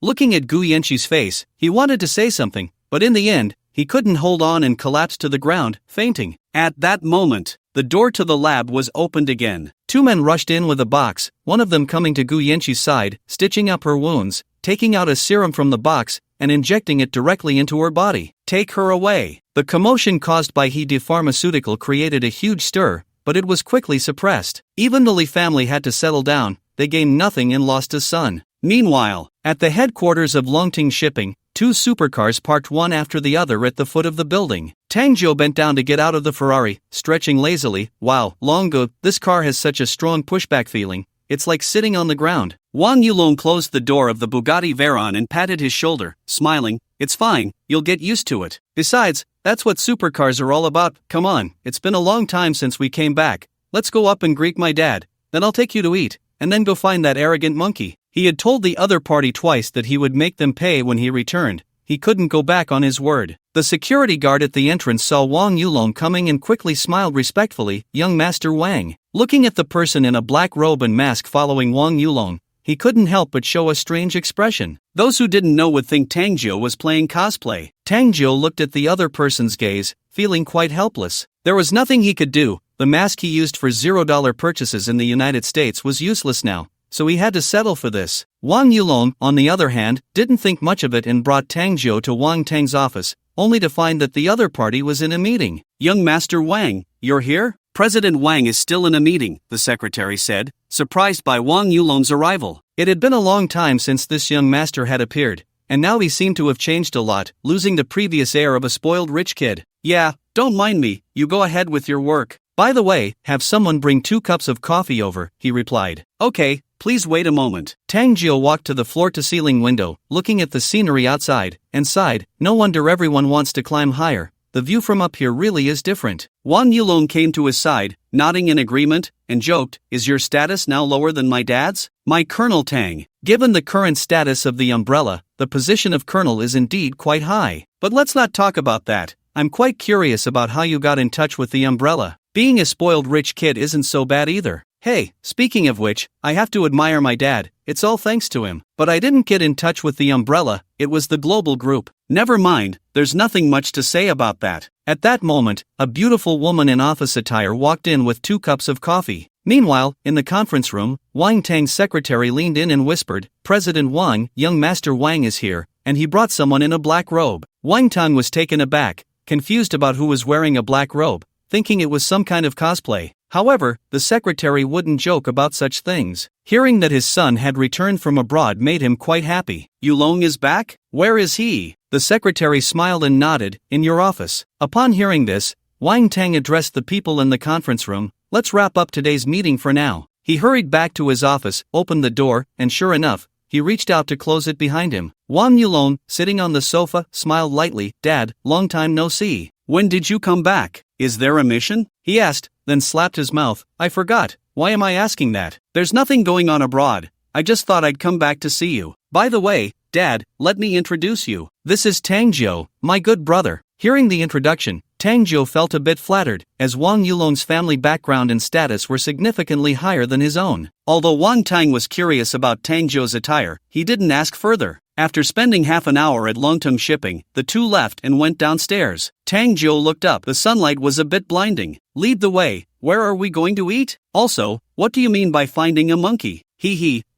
Looking at Gu Yanxi's face, he wanted to say something, but in the end, he couldn't hold on and collapsed to the ground, fainting. At that moment, the door to the lab was opened again. 2 men rushed in with a box, one of them coming to Gu Yanxi's side, stitching up her wounds, taking out a serum from the box, and injecting it directly into her body. Take her away. The commotion caused by He Pharmaceutical created a huge stir, but it was quickly suppressed. Even the Li family had to settle down, they gained nothing and lost a son. Meanwhile, at the headquarters of Longting Shipping, 2 supercars parked one after the other at the foot of the building. Tang Zhou bent down to get out of the Ferrari, stretching lazily. Wow, Longo, this car has such a strong pushback feeling, it's like sitting on the ground. Wang Yulong closed the door of the Bugatti Veyron and patted his shoulder, smiling. It's fine, you'll get used to it. Besides, that's what supercars are all about. Come on, it's been a long time since we came back. Let's go up and greet my dad, then I'll take you to eat, and then go find that arrogant monkey. He had told the other party twice that he would make them pay when he returned. He couldn't go back on his word. The security guard at the entrance saw Wang Yulong coming and quickly smiled respectfully. Young Master Wang. Looking at the person in a black robe and mask following Wang Yulong, he couldn't help but show a strange expression. Those who didn't know would think Tang Zhou was playing cosplay. Tang Zhou looked at the other person's gaze, feeling quite helpless. There was nothing he could do. The mask he used for $0 purchases in the United States was useless now, so he had to settle for this. Wang Yulong, on the other hand, didn't think much of it and brought Tang Zhou to Wang Tang's office, only to find that the other party was in a meeting. Young Master Wang, you're here? President Wang is still in a meeting, the secretary said, surprised by Wang Yulong's arrival. It had been a long time since this young master had appeared, and now he seemed to have changed a lot, losing the previous air of a spoiled rich kid. Yeah, don't mind me, you go ahead with your work. By the way, have someone bring 2 cups of coffee over, he replied. Okay, please wait a moment. Tang Zhou walked to the floor-to-ceiling window, looking at the scenery outside, and sighed. No wonder everyone wants to climb higher. The view from up here really is different. Wang Yulong came to his side, nodding in agreement, and joked, is your status now lower than my dad's? My Colonel Tang. Given the current status of the umbrella, the position of colonel is indeed quite high. But let's not talk about that. I'm quite curious about how you got in touch with the umbrella. Being a spoiled rich kid isn't so bad either. Hey, speaking of which, I have to admire my dad, it's all thanks to him. But I didn't get in touch with the umbrella, it was the global group. Never mind, there's nothing much to say about that. At that moment, a beautiful woman in office attire walked in with 2 cups of coffee. Meanwhile, in the conference room, Wang Tang's secretary leaned in and whispered, President Wang, young Master Wang is here, and he brought someone in a black robe. Wang Tang was taken aback, confused about who was wearing a black robe, thinking it was some kind of cosplay. However, the secretary wouldn't joke about such things. Hearing that his son had returned from abroad made him quite happy. Yulong is back? Where is he? The secretary smiled and nodded, in your office. Upon hearing this, Wang Tang addressed the people in the conference room, let's wrap up today's meeting for now. He hurried back to his office, opened the door, and sure enough, he reached out to close it behind him. Wang Yulong, sitting on the sofa, smiled lightly. Dad, long time no see. When did you come back? Is there a mission? He asked, then slapped his mouth. I forgot. Why am I asking that? There's nothing going on abroad. I just thought I'd come back to see you. By the way, Dad, let me introduce you. This is Tang Zhou, my good brother. Hearing the introduction, Tang Zhou felt a bit flattered, as Wang Yulong's family background and status were significantly higher than his own. Although Wang Tang was curious about Tang Zhou's attire, he didn't ask further. After spending half an hour at Longtum shipping, the two left and went downstairs. Tang Jiu looked up. The sunlight was a bit blinding. Lead the way. Where are we going to eat? Also, what do you mean by finding a monkey?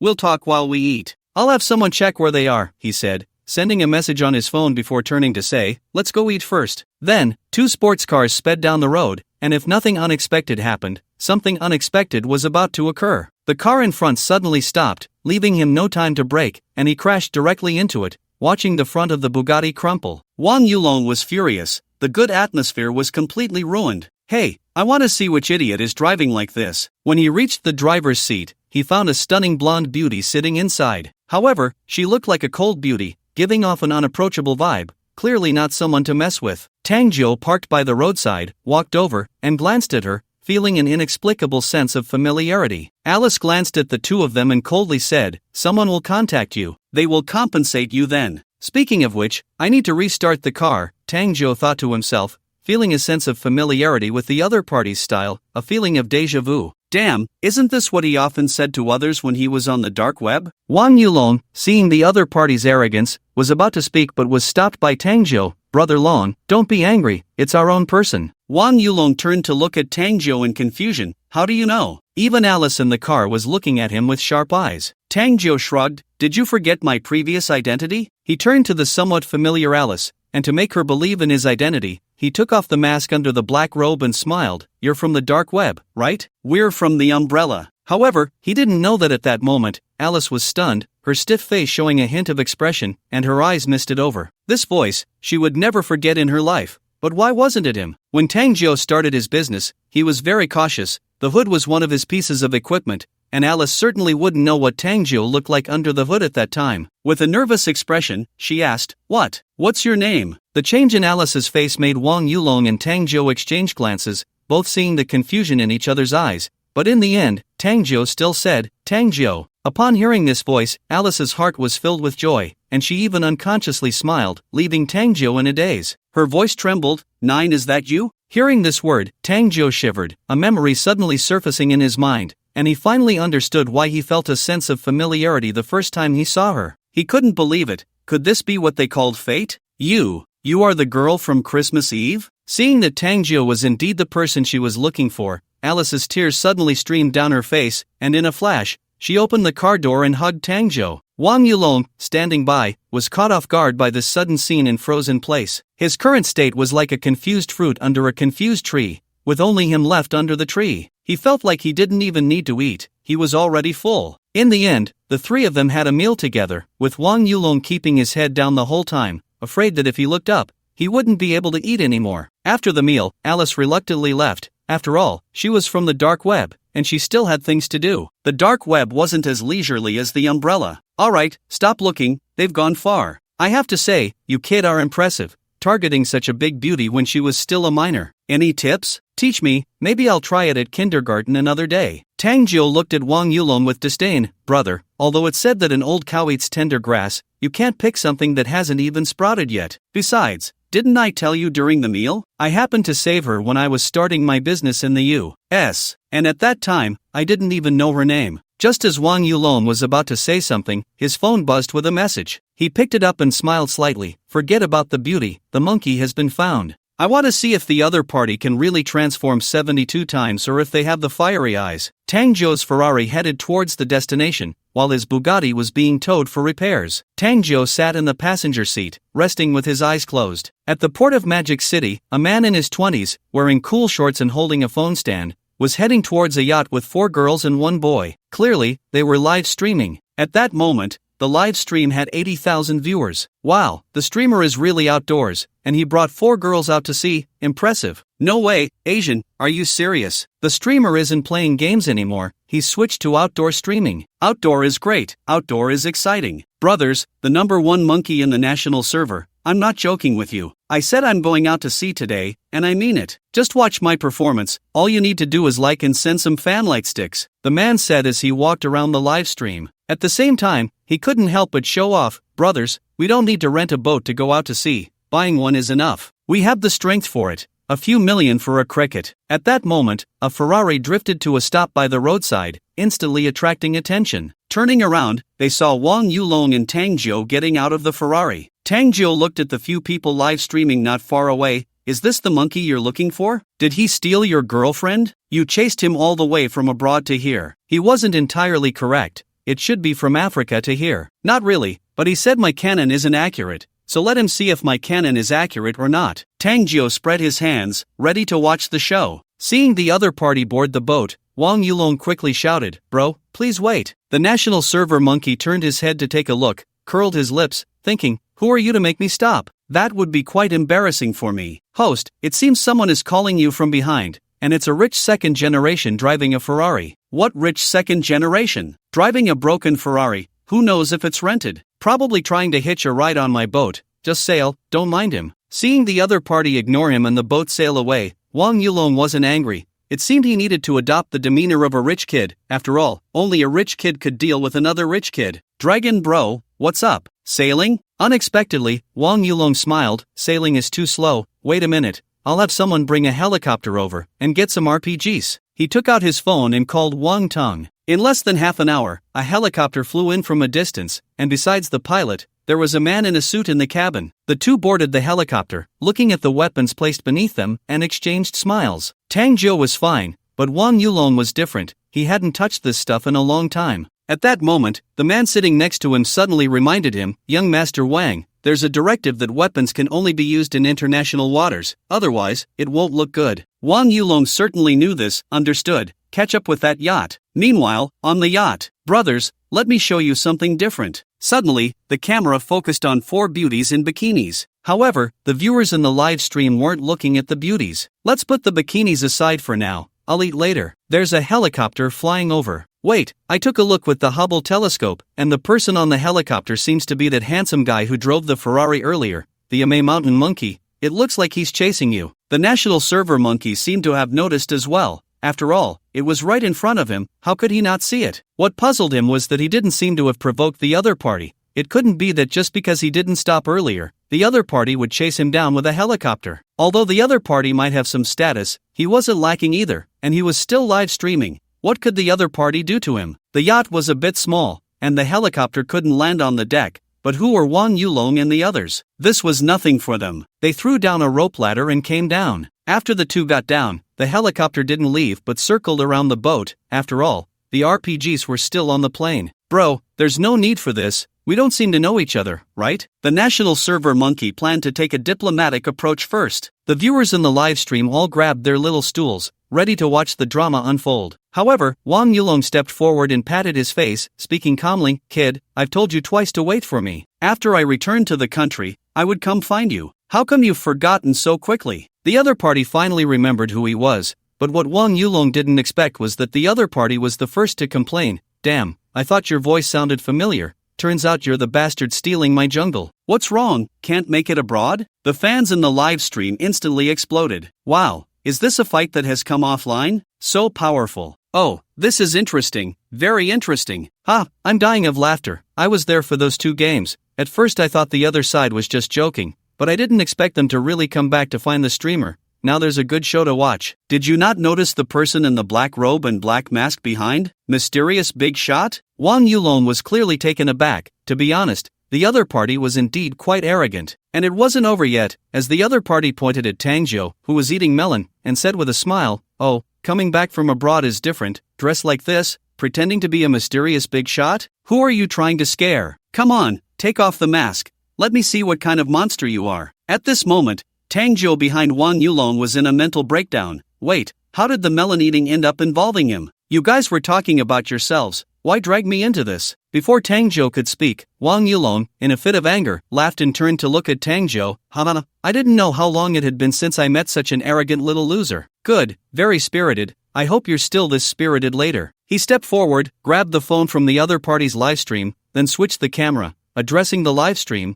We'll talk while we eat. I'll have someone check where they are, he said, sending a message on his phone before turning to say, let's go eat first. Then, two sports cars sped down the road, and if nothing unexpected happened, something unexpected was about to occur. The car in front suddenly stopped, leaving him no time to brake, and he crashed directly into it, watching the front of the Bugatti crumple. Wang Yulong was furious. The good atmosphere was completely ruined. Hey, I want to see which idiot is driving like this. When he reached the driver's seat, he found a stunning blonde beauty sitting inside. However, she looked like a cold beauty, giving off an unapproachable vibe, clearly not someone to mess with. Tang Jiu parked by the roadside, walked over, and glanced at her, feeling an inexplicable sense of familiarity. Alice glanced at the two of them and coldly said, someone will contact you. They will compensate you then. Speaking of which, I need to restart the car, Tang Jiu thought to himself, feeling a sense of familiarity with the other party's style, a feeling of déjà vu. Damn, isn't this what he often said to others when he was on the dark web? Wang Yulong, seeing the other party's arrogance, was about to speak but was stopped by Tang Jiu. Brother Long, don't be angry, it's our own person. Wang Yulong turned to look at Tang Jiu in confusion. How do you know? Even Alice in the car was looking at him with sharp eyes. Tang Jiu shrugged. Did you forget my previous identity? He turned to the somewhat familiar Alice, and to make her believe in his identity, he took off the mask under the black robe and smiled. You're from the dark web, right? We're from the Umbrella. However, he didn't know that at that moment, Alice was stunned, her stiff face showing a hint of expression, and her eyes misted over. This voice, she would never forget in her life. But why wasn't it him? When Tang Jiu started his business, he was very cautious. The hood was one of his pieces of equipment, and Alice certainly wouldn't know what Tang Jiu looked like under the hood at that time. With a nervous expression, she asked, What's your name? The change in Alice's face made Wang Yulong and Tang Jiu exchange glances, both seeing the confusion in each other's eyes. But in the end, Tang Jiu still said, Tang Jiu. Upon hearing this voice, Alice's heart was filled with joy, and she even unconsciously smiled, leaving Tang Jiu in a daze. Her voice trembled. 9 Is that you? Hearing this word, Tang Jiu shivered, a memory suddenly surfacing in his mind, and he finally understood why he felt a sense of familiarity the first time he saw her. He couldn't believe it. Could this be what they called fate? You are the girl from Christmas Eve? Seeing that Tang Jiu was indeed the person she was looking for, Alice's tears suddenly streamed down her face, and in a flash, she opened the car door and hugged Tang Jiu. Wang Yulong, standing by, was caught off guard by this sudden scene and froze in place. His current state was like a confused fruit under a confused tree, with only him left under the tree. He felt like he didn't even need to eat, he was already full. In the end, the three of them had a meal together, with Wang Yulong keeping his head down the whole time, afraid that if he looked up, he wouldn't be able to eat anymore. After the meal, Alice reluctantly left. After all, she was from the dark web, and she still had things to do. The dark web wasn't as leisurely as the Umbrella. Alright, stop looking, they've gone far. I have to say, you kid are impressive, targeting such a big beauty when she was still a minor. Any tips? Teach me, maybe I'll try it at kindergarten another day. Tang Jiu looked at Wang Yulong with disdain. Brother, although it's said that an old cow eats tender grass, you can't pick something that hasn't even sprouted yet. Besides, didn't I tell you during the meal? I happened to save her when I was starting my business in the U.S., and at that time, I didn't even know her name. Just as Wang Yulong was about to say something, his phone buzzed with a message. He picked it up and smiled slightly. Forget about the beauty, the monkey has been found. I want to see if the other party can really transform 72 times or if they have the fiery eyes. Tang Jiu's Ferrari headed towards the destination, while his Bugatti was being towed for repairs. Tang Jiu sat in the passenger seat, resting with his eyes closed. At the port of Magic City, a man in his 20s, wearing cool shorts and holding a phone stand, was heading towards a yacht with 4 girls and 1 boy. Clearly, they were live streaming. At that moment, the live stream had 80,000 viewers. Wow, the streamer is really outdoors, and he brought 4 girls out to see. Impressive. No way, Asian, are you serious? The streamer isn't playing games anymore, he's switched to outdoor streaming. Outdoor is great, outdoor is exciting. Brothers, the #1 monkey in the national server, I'm not joking with you. I said I'm going out to sea today, and I mean it. Just watch my performance, all you need to do is like and send some fan light sticks, the man said as he walked around the live stream. At the same time, he couldn't help but show off. Brothers, we don't need to rent a boat to go out to sea, buying one is enough. We have the strength for it. A few million for a cricket. At that moment, a Ferrari drifted to a stop by the roadside, instantly attracting attention. Turning around, they saw Wang Yulong and Tang Jiu getting out of the Ferrari. Tang Jiu looked at the few people live streaming not far away. Is this the monkey you're looking for? Did he steal your girlfriend? You chased him all the way from abroad to here. He wasn't entirely correct. It should be from Africa to here. Not really, but he said my canon isn't accurate. So let him see if my canon is accurate or not. Tang Jiu spread his hands, ready to watch the show. Seeing the other party board the boat, Wang Yulong quickly shouted, "Bro, please wait." The national server monkey turned his head to take a look, curled his lips, thinking, who are you to make me stop? That would be quite embarrassing for me. Host, it seems someone is calling you from behind, and it's a rich second generation driving a Ferrari. What rich second generation? Driving a broken Ferrari, who knows if it's rented? Probably trying to hitch a ride on my boat. Just sail, don't mind him. Seeing the other party ignore him and the boat sail away, Wang Yulong wasn't angry. It seemed he needed to adopt the demeanor of a rich kid. After all, only a rich kid could deal with another rich kid. Dragon bro, what's up? Sailing? Unexpectedly, Wang Yulong smiled. Sailing is too slow. Wait a minute. I'll have someone bring a helicopter over and get some RPGs. He took out his phone and called Wang Tong. In less than half an hour, a helicopter flew in from a distance, and besides the pilot, there was a man in a suit in the cabin. The two boarded the helicopter, looking at the weapons placed beneath them, and exchanged smiles. Tang Jiu was fine, but Wang Yulong was different. He hadn't touched this stuff in a long time. At that moment, the man sitting next to him suddenly reminded him, "Young Master Wang, there's a directive that weapons can only be used in international waters, otherwise, it won't look good." Wang Yulong certainly knew this, understood. Catch up with that yacht. Meanwhile, on the yacht, brothers, let me show you something different. Suddenly, the camera focused on four beauties in bikinis. However, the viewers in the live stream weren't looking at the beauties. Let's put the bikinis aside for now. I'll eat later. There's a helicopter flying over. Wait, I took a look with the Hubble telescope, and the person on the helicopter seems to be that handsome guy who drove the Ferrari earlier, the Amei Mountain Monkey. It looks like he's chasing you. The national server monkey seemed to have noticed as well. After all, it was right in front of him. How could he not see it? What puzzled him was that he didn't seem to have provoked the other party. It couldn't be that just because he didn't stop earlier, the other party would chase him down with a helicopter. Although the other party might have some status, he wasn't lacking either, and he was still live streaming. What could the other party do to him? The yacht was a bit small, and the helicopter couldn't land on the deck. But who were Wang Yulong and the others? This was nothing for them. They threw down a rope ladder and came down. After the two got down, the helicopter didn't leave but circled around the boat. After all, the RPGs were still on the plane. Bro, there's no need for this. We don't seem to know each other, right? The national server monkey planned to take a diplomatic approach first. The viewers in the live stream all grabbed their little stools, ready to watch the drama unfold. However, Wang Yulong stepped forward and patted his face, speaking calmly, "Kid, I've told you twice to wait for me. After I returned to the country, I would come find you. How come you've forgotten so quickly?" The other party finally remembered who he was, but what Wang Yulong didn't expect was that the other party was the first to complain. "Damn, I thought your voice sounded familiar. Turns out you're the bastard stealing my jungle. What's wrong, can't make it abroad?" The fans in the live stream instantly exploded. Wow, is this a fight that has come offline? So powerful. Oh, this is interesting, very interesting. I'm dying of laughter. I was there for those two games. At first I thought the other side was just joking, but I didn't expect them to really come back to find the streamer. Now there's a good show to watch. Did you not notice the person in the black robe and black mask behind? Mysterious big shot? Wang Yulong was clearly taken aback. To be honest, the other party was indeed quite arrogant. And it wasn't over yet, as the other party pointed at Tang Jiu, who was eating melon, and said with a smile, "Oh, coming back from abroad is different. Dressed like this, pretending to be a mysterious big shot? Who are you trying to scare? Come on, take off the mask. Let me see what kind of monster you are." At this moment, Tang Jiu behind Wang Yulong was in a mental breakdown. Wait, how did the melon eating end up involving him? You guys were talking about yourselves. Why drag me into this? Before Tang Jiu could speak, Wang Yulong, in a fit of anger, laughed and turned to look at Tang Jiu. I didn't know how long it had been since I met such an arrogant little loser. Good, very spirited. I hope you're still this spirited later. He stepped forward, grabbed the phone from the other party's livestream, then switched the camera, addressing the livestream.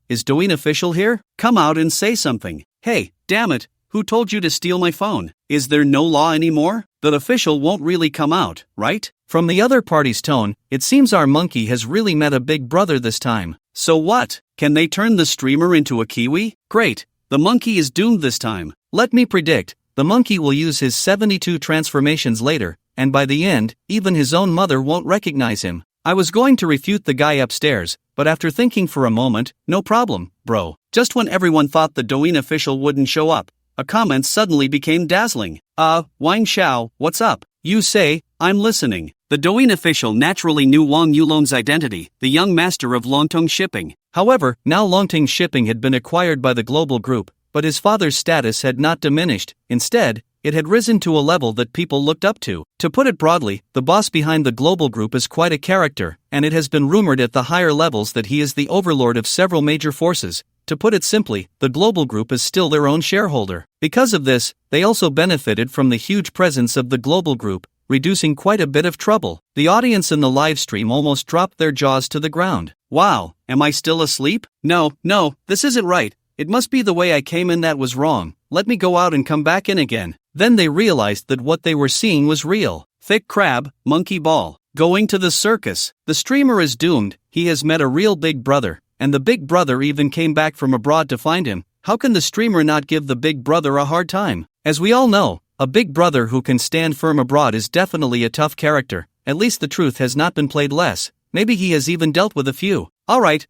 Is Douyin official here? Come out and say something. Hey, damn it, who told you to steal my phone? Is there no law anymore? That official won't really come out, right? From the other party's tone, it seems our monkey has really met a big brother this time. So what? Can they turn the streamer into a kiwi? Great, the monkey is doomed this time. Let me predict, the monkey will use his 72 transformations later, and by the end, even his own mother won't recognize him. I was going to refute the guy upstairs, but after thinking for a moment, no problem, bro. Just when everyone thought the Douyin official wouldn't show up, a comment suddenly became dazzling. Wang Xiao, what's up? You say, I'm listening. The Douyin official naturally knew Wang Yulong's identity, the young master of Longtong Shipping. However, now Longtong Shipping had been acquired by the global group, but his father's status had not diminished. Instead, it had risen to a level that people looked up to. To put it broadly, the boss behind the global group is quite a character, and it has been rumored at the higher levels that he is the overlord of several major forces. To put it simply, the global group is still their own shareholder. Because of this, they also benefited from the huge presence of the global group, reducing quite a bit of trouble. The audience in the live stream almost dropped their jaws to the ground. Wow, am I still asleep? No, this isn't right. It must be the way I came in that was wrong. Let me go out and come back in again. Then they realized that what they were seeing was real. Thick crab, monkey ball. Going to the circus. The streamer is doomed. He has met a real big brother, and the big brother even came back from abroad to find him. How can the streamer not give the big brother a hard time? As we all know, a big brother who can stand firm abroad is definitely a tough character. At least the truth has not been played less. Maybe he has even dealt with a few. Alright.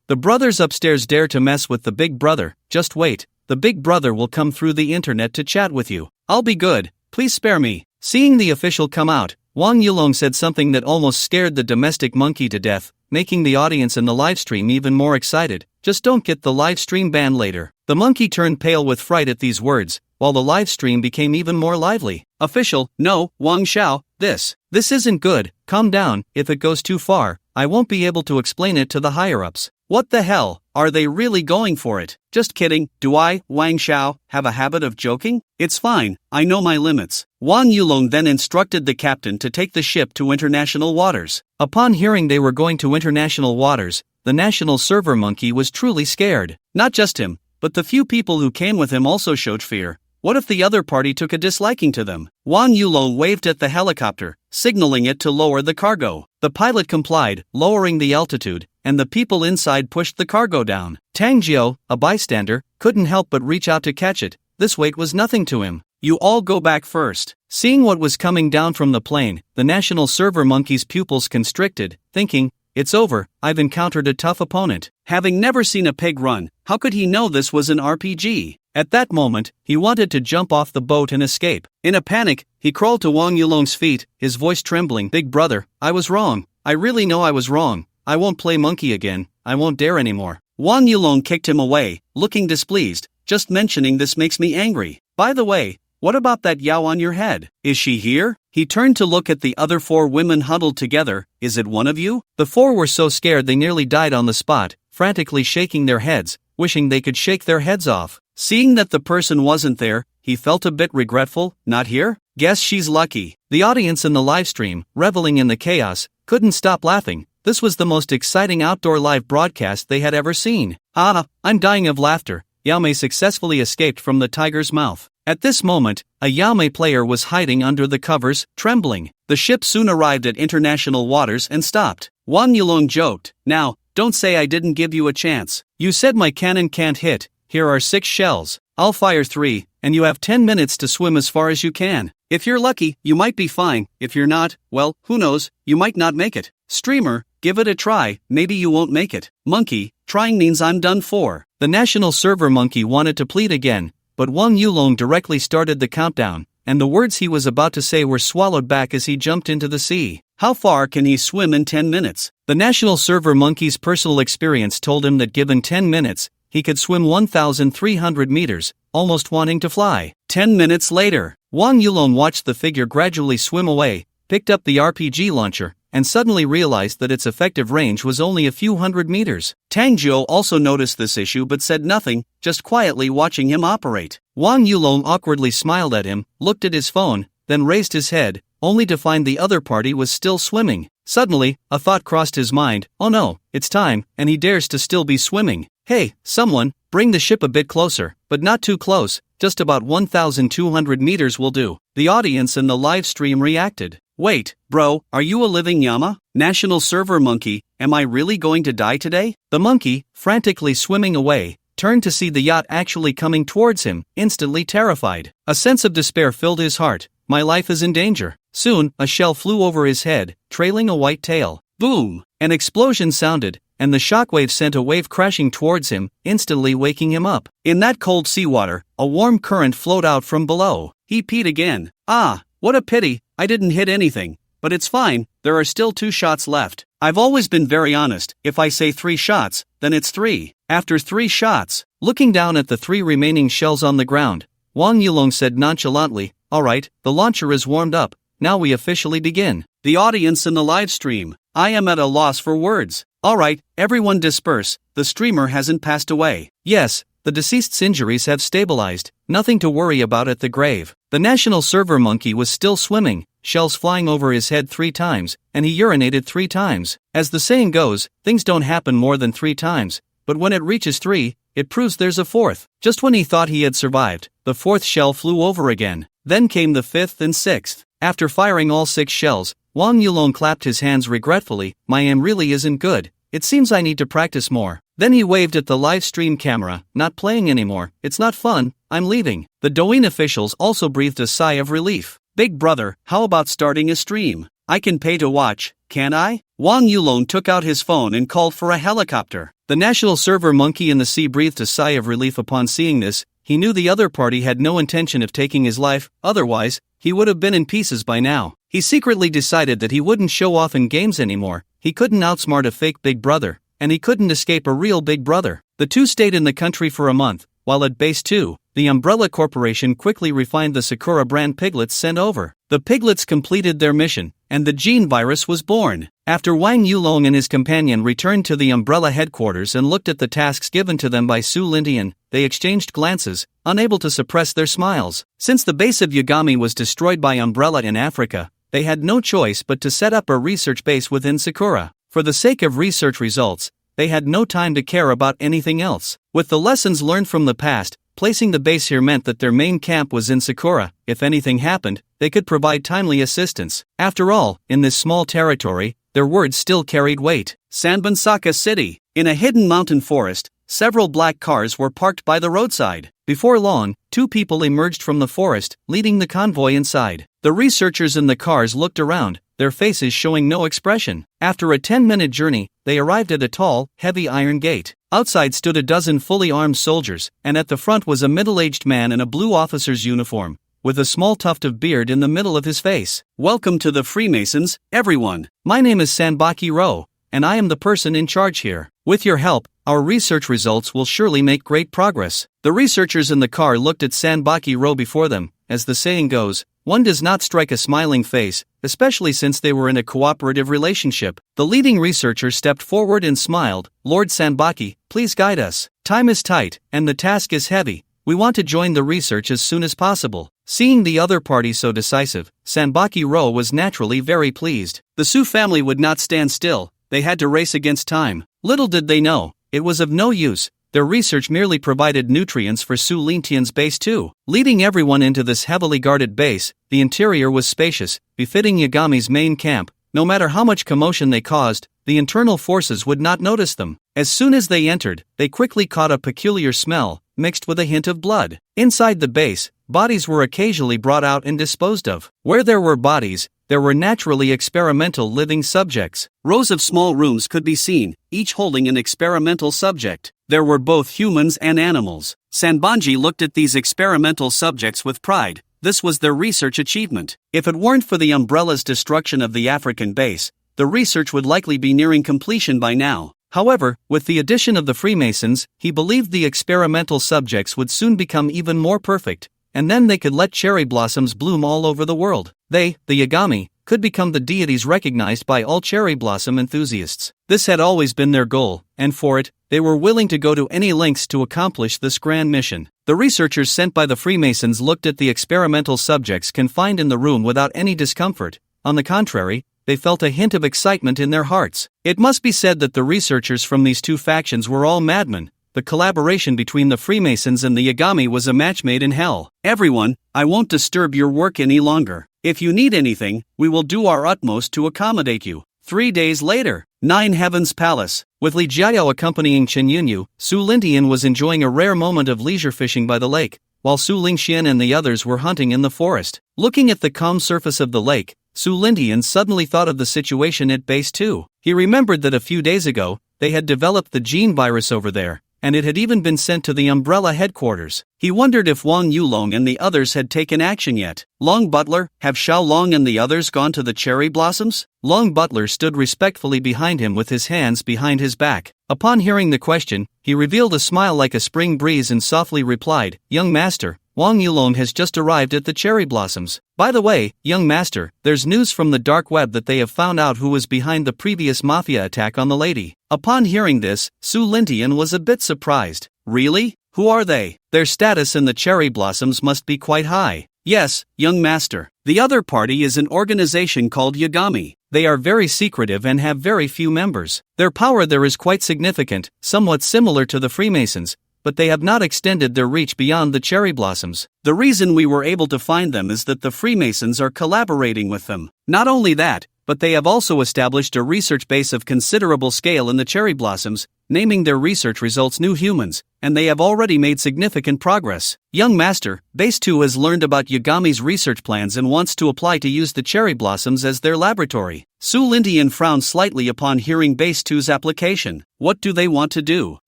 The brothers upstairs dare to mess with the big brother. Just wait. The big brother will come through the internet to chat with you. I'll be good. Please spare me. Seeing the official come out, Wang Yulong said something that almost scared the domestic monkey to death, making the audience in the livestream even more excited. Just don't get the livestream banned later. The monkey turned pale with fright at these words, while the livestream became even more lively. Official, no, Wang Xiao, this isn't good. Calm down. If it goes too far, I won't be able to explain it to the higher-ups. What the hell? Are they really going for it? Just kidding. Do I, Wang Xiao, have a habit of joking? It's fine, I know my limits. Wang Yulong then instructed the captain to take the ship to international waters. Upon hearing they were going to international waters, the national server monkey was truly scared. Not just him, but the few people who came with him also showed fear. What if the other party took a disliking to them? Wang Yulong waved at the helicopter, signaling it to lower the cargo. The pilot complied, lowering the altitude, and the people inside pushed the cargo down. Tang Jiao, a bystander, couldn't help but reach out to catch it. This weight was nothing to him. You all go back first. Seeing what was coming down from the plane, the national server monkey's pupils constricted, thinking, it's over, I've encountered a tough opponent. Having never seen a pig run, how could he know this was an RPG? At that moment, he wanted to jump off the boat and escape. In a panic, he crawled to Wang Yulong's feet, his voice trembling. Big brother, I was wrong. I really know I was wrong. I won't play monkey again. I won't dare anymore. Wang Yulong kicked him away, looking displeased. Just mentioning this makes me angry. By the way, what about that Yao on your head? Is she here? He turned to look at the other 4 women huddled together. Is it one of you? The 4 were so scared they nearly died on the spot, frantically shaking their heads, wishing they could shake their heads off. Seeing that the person wasn't there, he felt a bit regretful. Not here? Guess she's lucky. The audience in the livestream, reveling in the chaos, couldn't stop laughing. This was the most exciting outdoor live broadcast they had ever seen. I'm dying of laughter. Yao Mei successfully escaped from the tiger's mouth. At this moment, a Yao Mei player was hiding under the covers, trembling. The ship soon arrived at international waters and stopped. Wang Yulong joked, now, don't say I didn't give you a chance. You said my cannon can't hit. Here are 6 shells. I'll fire 3, and you have 10 minutes to swim as far as you can. If you're lucky, you might be fine. If you're not, well, who knows, you might not make it. Streamer, give it a try, maybe you won't make it. Monkey, trying means I'm done for. The national server monkey wanted to plead again, but Wang Yulong directly started the countdown, and the words he was about to say were swallowed back as he jumped into the sea. How far can he swim in 10 minutes? The national server monkey's personal experience told him that given 10 minutes, he could swim 1,300 meters, almost wanting to fly. 10 minutes later, Wang Yulong watched the figure gradually swim away, picked up the RPG launcher, and suddenly realized that its effective range was only a few hundred meters. Tang Jiao also noticed this issue but said nothing, just quietly watching him operate. Wang Yulong awkwardly smiled at him, looked at his phone, then raised his head, only to find the other party was still swimming. Suddenly, a thought crossed his mind. Oh no, it's time, and he dares to still be swimming. Hey, someone, bring the ship a bit closer, but not too close, just about 1,200 meters will do. The audience in the live stream reacted. Wait, bro, are you a living llama? National server monkey, am I really going to die today? The monkey, frantically swimming away, turned to see the yacht actually coming towards him, instantly terrified. A sense of despair filled his heart. My life is in danger. Soon, a shell flew over his head, trailing a white tail. Boom! An explosion sounded, and the shockwave sent a wave crashing towards him, instantly waking him up. In that cold seawater, a warm current flowed out from below. He peed again. Ah, what a pity, I didn't hit anything. But it's fine, there are still 2 shots left. I've always been very honest, if I say 3 shots, then it's 3. After 3 shots, looking down at the 3 remaining shells on the ground, Wang Yulong said nonchalantly, "Alright, the launcher is warmed up, now we officially begin." The audience in the live stream, I am at a loss for words. Alright, everyone disperse, the streamer hasn't passed away. Yes, the deceased's injuries have stabilized, nothing to worry about at the grave. The national server monkey was still swimming, shells flying over his head 3 times, and he urinated 3 times. As the saying goes, things don't happen more than 3 times, but when it reaches 3, it proves there's a 4th. Just when he thought he had survived, the 4th shell flew over again. Then came the 5th and 6th. After firing all 6 shells, Wang Yulong clapped his hands regretfully. My aim really isn't good. It seems I need to practice more. Then he waved at the live stream camera, not playing anymore. It's not fun, I'm leaving. The Douyin officials also breathed a sigh of relief. Big brother, how about starting a stream? I can pay to watch, can I? Wang Yulong took out his phone and called for a helicopter. The national server monkey in the sea breathed a sigh of relief upon seeing this. He knew the other party had no intention of taking his life, otherwise, he would have been in pieces by now. He secretly decided that he wouldn't show off in games anymore. He couldn't outsmart a fake big brother, and he couldn't escape a real big brother. The 2 stayed in the country for a month, while at Base 2, the Umbrella Corporation quickly refined the Sakura brand piglets sent over. The piglets completed their mission, and the gene virus was born. After Wang Yulong and his companion returned to the Umbrella headquarters and looked at the tasks given to them by Su Lintian, they exchanged glances, unable to suppress their smiles. Since the base of Yagami was destroyed by Umbrella in Africa, they had no choice but to set up a research base within Sakura. For the sake of research results, they had no time to care about anything else. With the lessons learned from the past, placing the base here meant that their main camp was in Sakura. If anything happened, they could provide timely assistance. After all, in this small territory, their words still carried weight. Sanbansaka City. In a hidden mountain forest, several black cars were parked by the roadside. Before long, 2 people emerged from the forest, leading the convoy inside. The researchers in the cars looked around, their faces showing no expression. After a 10-minute journey, they arrived at a tall, heavy iron gate. Outside stood a dozen fully armed soldiers, and at the front was a middle-aged man in a blue officer's uniform, with a small tuft of beard in the middle of his face. Welcome to the Freemasons, everyone. My name is Sanbaki Ro, and I am the person in charge here. With your help, our research results will surely make great progress. The researchers in the car looked at Sanbaki Ro before them. As the saying goes, one does not strike a smiling face, especially since they were in a cooperative relationship. The leading researcher stepped forward and smiled. Lord Sanbaki, please guide us. Time is tight, and the task is heavy. We want to join the research as soon as possible. Seeing the other party so decisive, Sanbaki Ro was naturally very pleased. The Su family would not stand still, they had to race against time. Little did they know, it was of no use. Their research merely provided nutrients for Su Lintian's base too. Leading everyone into this heavily guarded base, the interior was spacious, befitting Yagami's main camp. No matter how much commotion they caused, the internal forces would not notice them. As soon as they entered, they quickly caught a peculiar smell, mixed with a hint of blood. Inside the base, bodies were occasionally brought out and disposed of. Where there were bodies, there were naturally experimental living subjects. Rows of small rooms could be seen, each holding an experimental subject. There were both humans and animals. Sanbanji looked at these experimental subjects with pride. This was their research achievement. If it weren't for the Umbrella's destruction of the African base, the research would likely be nearing completion by now. However, with the addition of the Freemasons, he believed the experimental subjects would soon become even more perfect, and then they could let cherry blossoms bloom all over the world. They, the Yagami, could become the deities recognized by all cherry blossom enthusiasts. This had always been their goal, and for it, they were willing to go to any lengths to accomplish this grand mission. The researchers sent by the Freemasons looked at the experimental subjects confined in the room without any discomfort. On the contrary, they felt a hint of excitement in their hearts. It must be said that the researchers from these two factions were all madmen. The collaboration between the Freemasons and the Yagami was a match made in hell. Everyone, I won't disturb your work any longer. If you need anything, we will do our utmost to accommodate you. 3 days later, Nine Heavens Palace. With Li Jiao accompanying Chen Yunyu, Su Lintian was enjoying a rare moment of leisure fishing by the lake, while Su Lingxian and the others were hunting in the forest. Looking at the calm surface of the lake, Su Lintian suddenly thought of the situation at Base 2. He remembered that a few days ago, they had developed the gene virus over there, and it had even been sent to the Umbrella headquarters. He wondered if Wang Yulong and the others had taken action yet. Long Butler, have Xiao Long and the others gone to the cherry blossoms? Long Butler stood respectfully behind him with his hands behind his back. Upon hearing the question, he revealed a smile like a spring breeze and softly replied, "Young master, Wang Yulong has just arrived at the cherry blossoms. By the way, young master, there's news from the dark web that they have found out who was behind the previous mafia attack on the lady." Upon hearing this, Su Lintian was a bit surprised. Really? Who are they? Their status in the cherry blossoms must be quite high. Yes, young master. The other party is an organization called Yagami. They are very secretive and have very few members. Their power there is quite significant, somewhat similar to the Freemasons, but they have not extended their reach beyond the cherry blossoms. The reason we were able to find them is that the Freemasons are collaborating with them. Not only that, but they have also established a research base of considerable scale in the cherry blossoms, naming their research results New Humans, and they have already made significant progress. Young master, Base 2 has learned about Yagami's research plans and wants to apply to use the cherry blossoms as their laboratory. Su Lintian frowned slightly upon hearing Base 2's application. What do they want to do?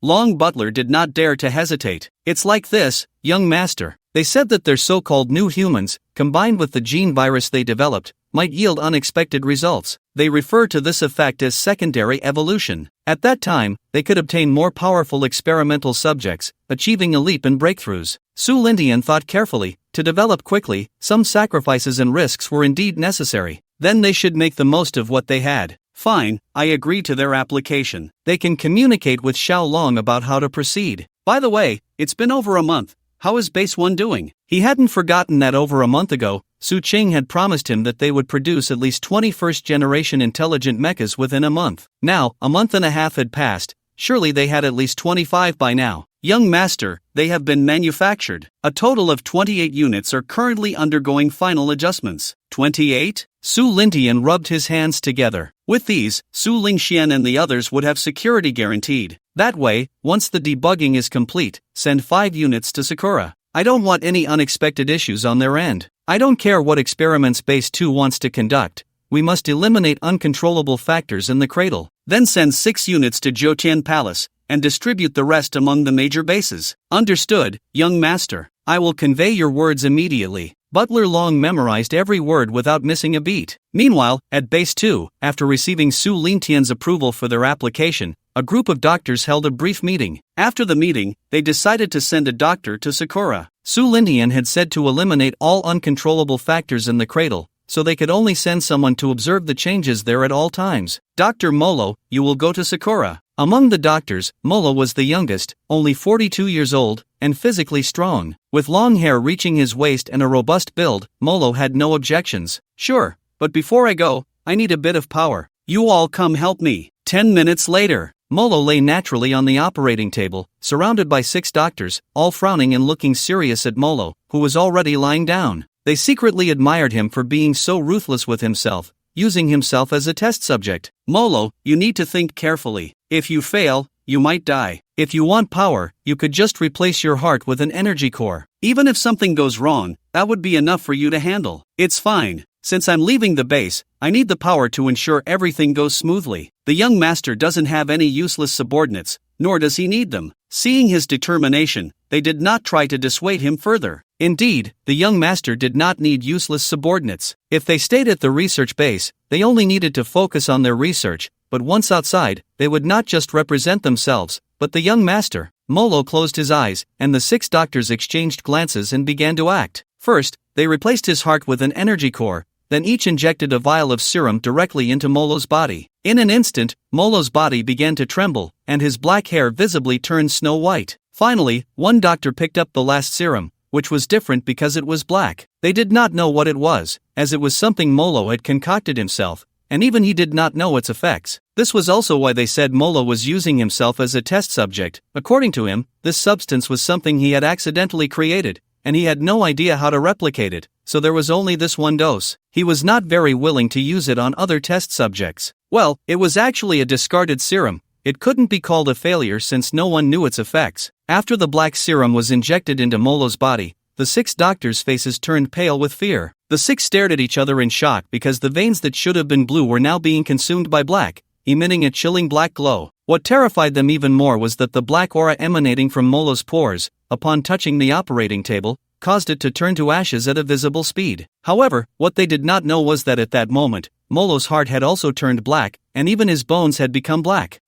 Long Butler did not dare to hesitate. It's like this, young master. They said that their so-called New Humans, combined with the gene virus they developed, might yield unexpected results. They refer to this effect as secondary evolution. At that time, they could obtain more powerful experimental subjects, achieving a leap in breakthroughs. Su Lintian thought carefully. To develop quickly, some sacrifices and risks were indeed necessary. Then they should make the most of what they had. Fine, I agree to their application. They can communicate with Xiao Long about how to proceed. By the way, it's been over a month. How is Base 1 doing? He hadn't forgotten that over a month ago, Su Qing had promised him that they would produce at least 20 first-generation intelligent mechas within a month. Now, a month and a half had passed. Surely they had at least 25 by now. Young master, they have been manufactured. A total of 28 units are currently undergoing final adjustments. 28? Su Lintian rubbed his hands together. With these, Su Lingxian and the others would have security guaranteed. That way, once the debugging is complete, send 5 units to Sakura. I don't want any unexpected issues on their end. I don't care what experiments Base 2 wants to conduct. We must eliminate uncontrollable factors in the cradle. Then send 6 units to Jotian Palace, and distribute the rest among the major bases. Understood, young master. I will convey your words immediately. Butler Long memorized every word without missing a beat. Meanwhile, at Base 2, after receiving Su Lintian's approval for their application, a group of doctors held a brief meeting. After the meeting, they decided to send a doctor to Sakura. Su Lintian had said to eliminate all uncontrollable factors in the cradle, so they could only send someone to observe the changes there at all times. Dr. Molo, you will go to Sakura. Among the doctors, Molo was the youngest, only 42 years old, and physically strong. With long hair reaching his waist and a robust build, Molo had no objections. Sure, but before I go, I need a bit of power. You all come help me. 10 minutes later, Molo lay naturally on the operating table, surrounded by 6 doctors, all frowning and looking serious at Molo, who was already lying down. They secretly admired him for being so ruthless with himself, using himself as a test subject. Molo, you need to think carefully. If you fail, you might die. If you want power, you could just replace your heart with an energy core. Even if something goes wrong, that would be enough for you to handle. It's fine. Since I'm leaving the base, I need the power to ensure everything goes smoothly. The young master doesn't have any useless subordinates, nor does he need them. Seeing his determination, they did not try to dissuade him further. Indeed, the young master did not need useless subordinates. If they stayed at the research base, they only needed to focus on their research, but once outside, they would not just represent themselves, but the young master. Molo closed his eyes, and the 6 doctors exchanged glances and began to act. First, they replaced his heart with an energy core, then each injected a vial of serum directly into Molo's body. In an instant, Molo's body began to tremble, and his black hair visibly turned snow white. Finally, one doctor picked up the last serum, which was different because it was black. They did not know what it was, as it was something Molo had concocted himself, and even he did not know its effects. This was also why they said Molo was using himself as a test subject. According to him, this substance was something he had accidentally created, and he had no idea how to replicate it, so there was only this one dose. He was not very willing to use it on other test subjects. Well, it was actually a discarded serum. It couldn't be called a failure since no one knew its effects. After the black serum was injected into Molo's body, the 6 doctors' faces turned pale with fear. The 6 stared at each other in shock because the veins that should have been blue were now being consumed by black, emitting a chilling black glow. What terrified them even more was that the black aura emanating from Molo's pores, upon touching the operating table, caused it to turn to ashes at a visible speed. However, what they did not know was that at that moment, Molo's heart had also turned black, and even his bones had become black.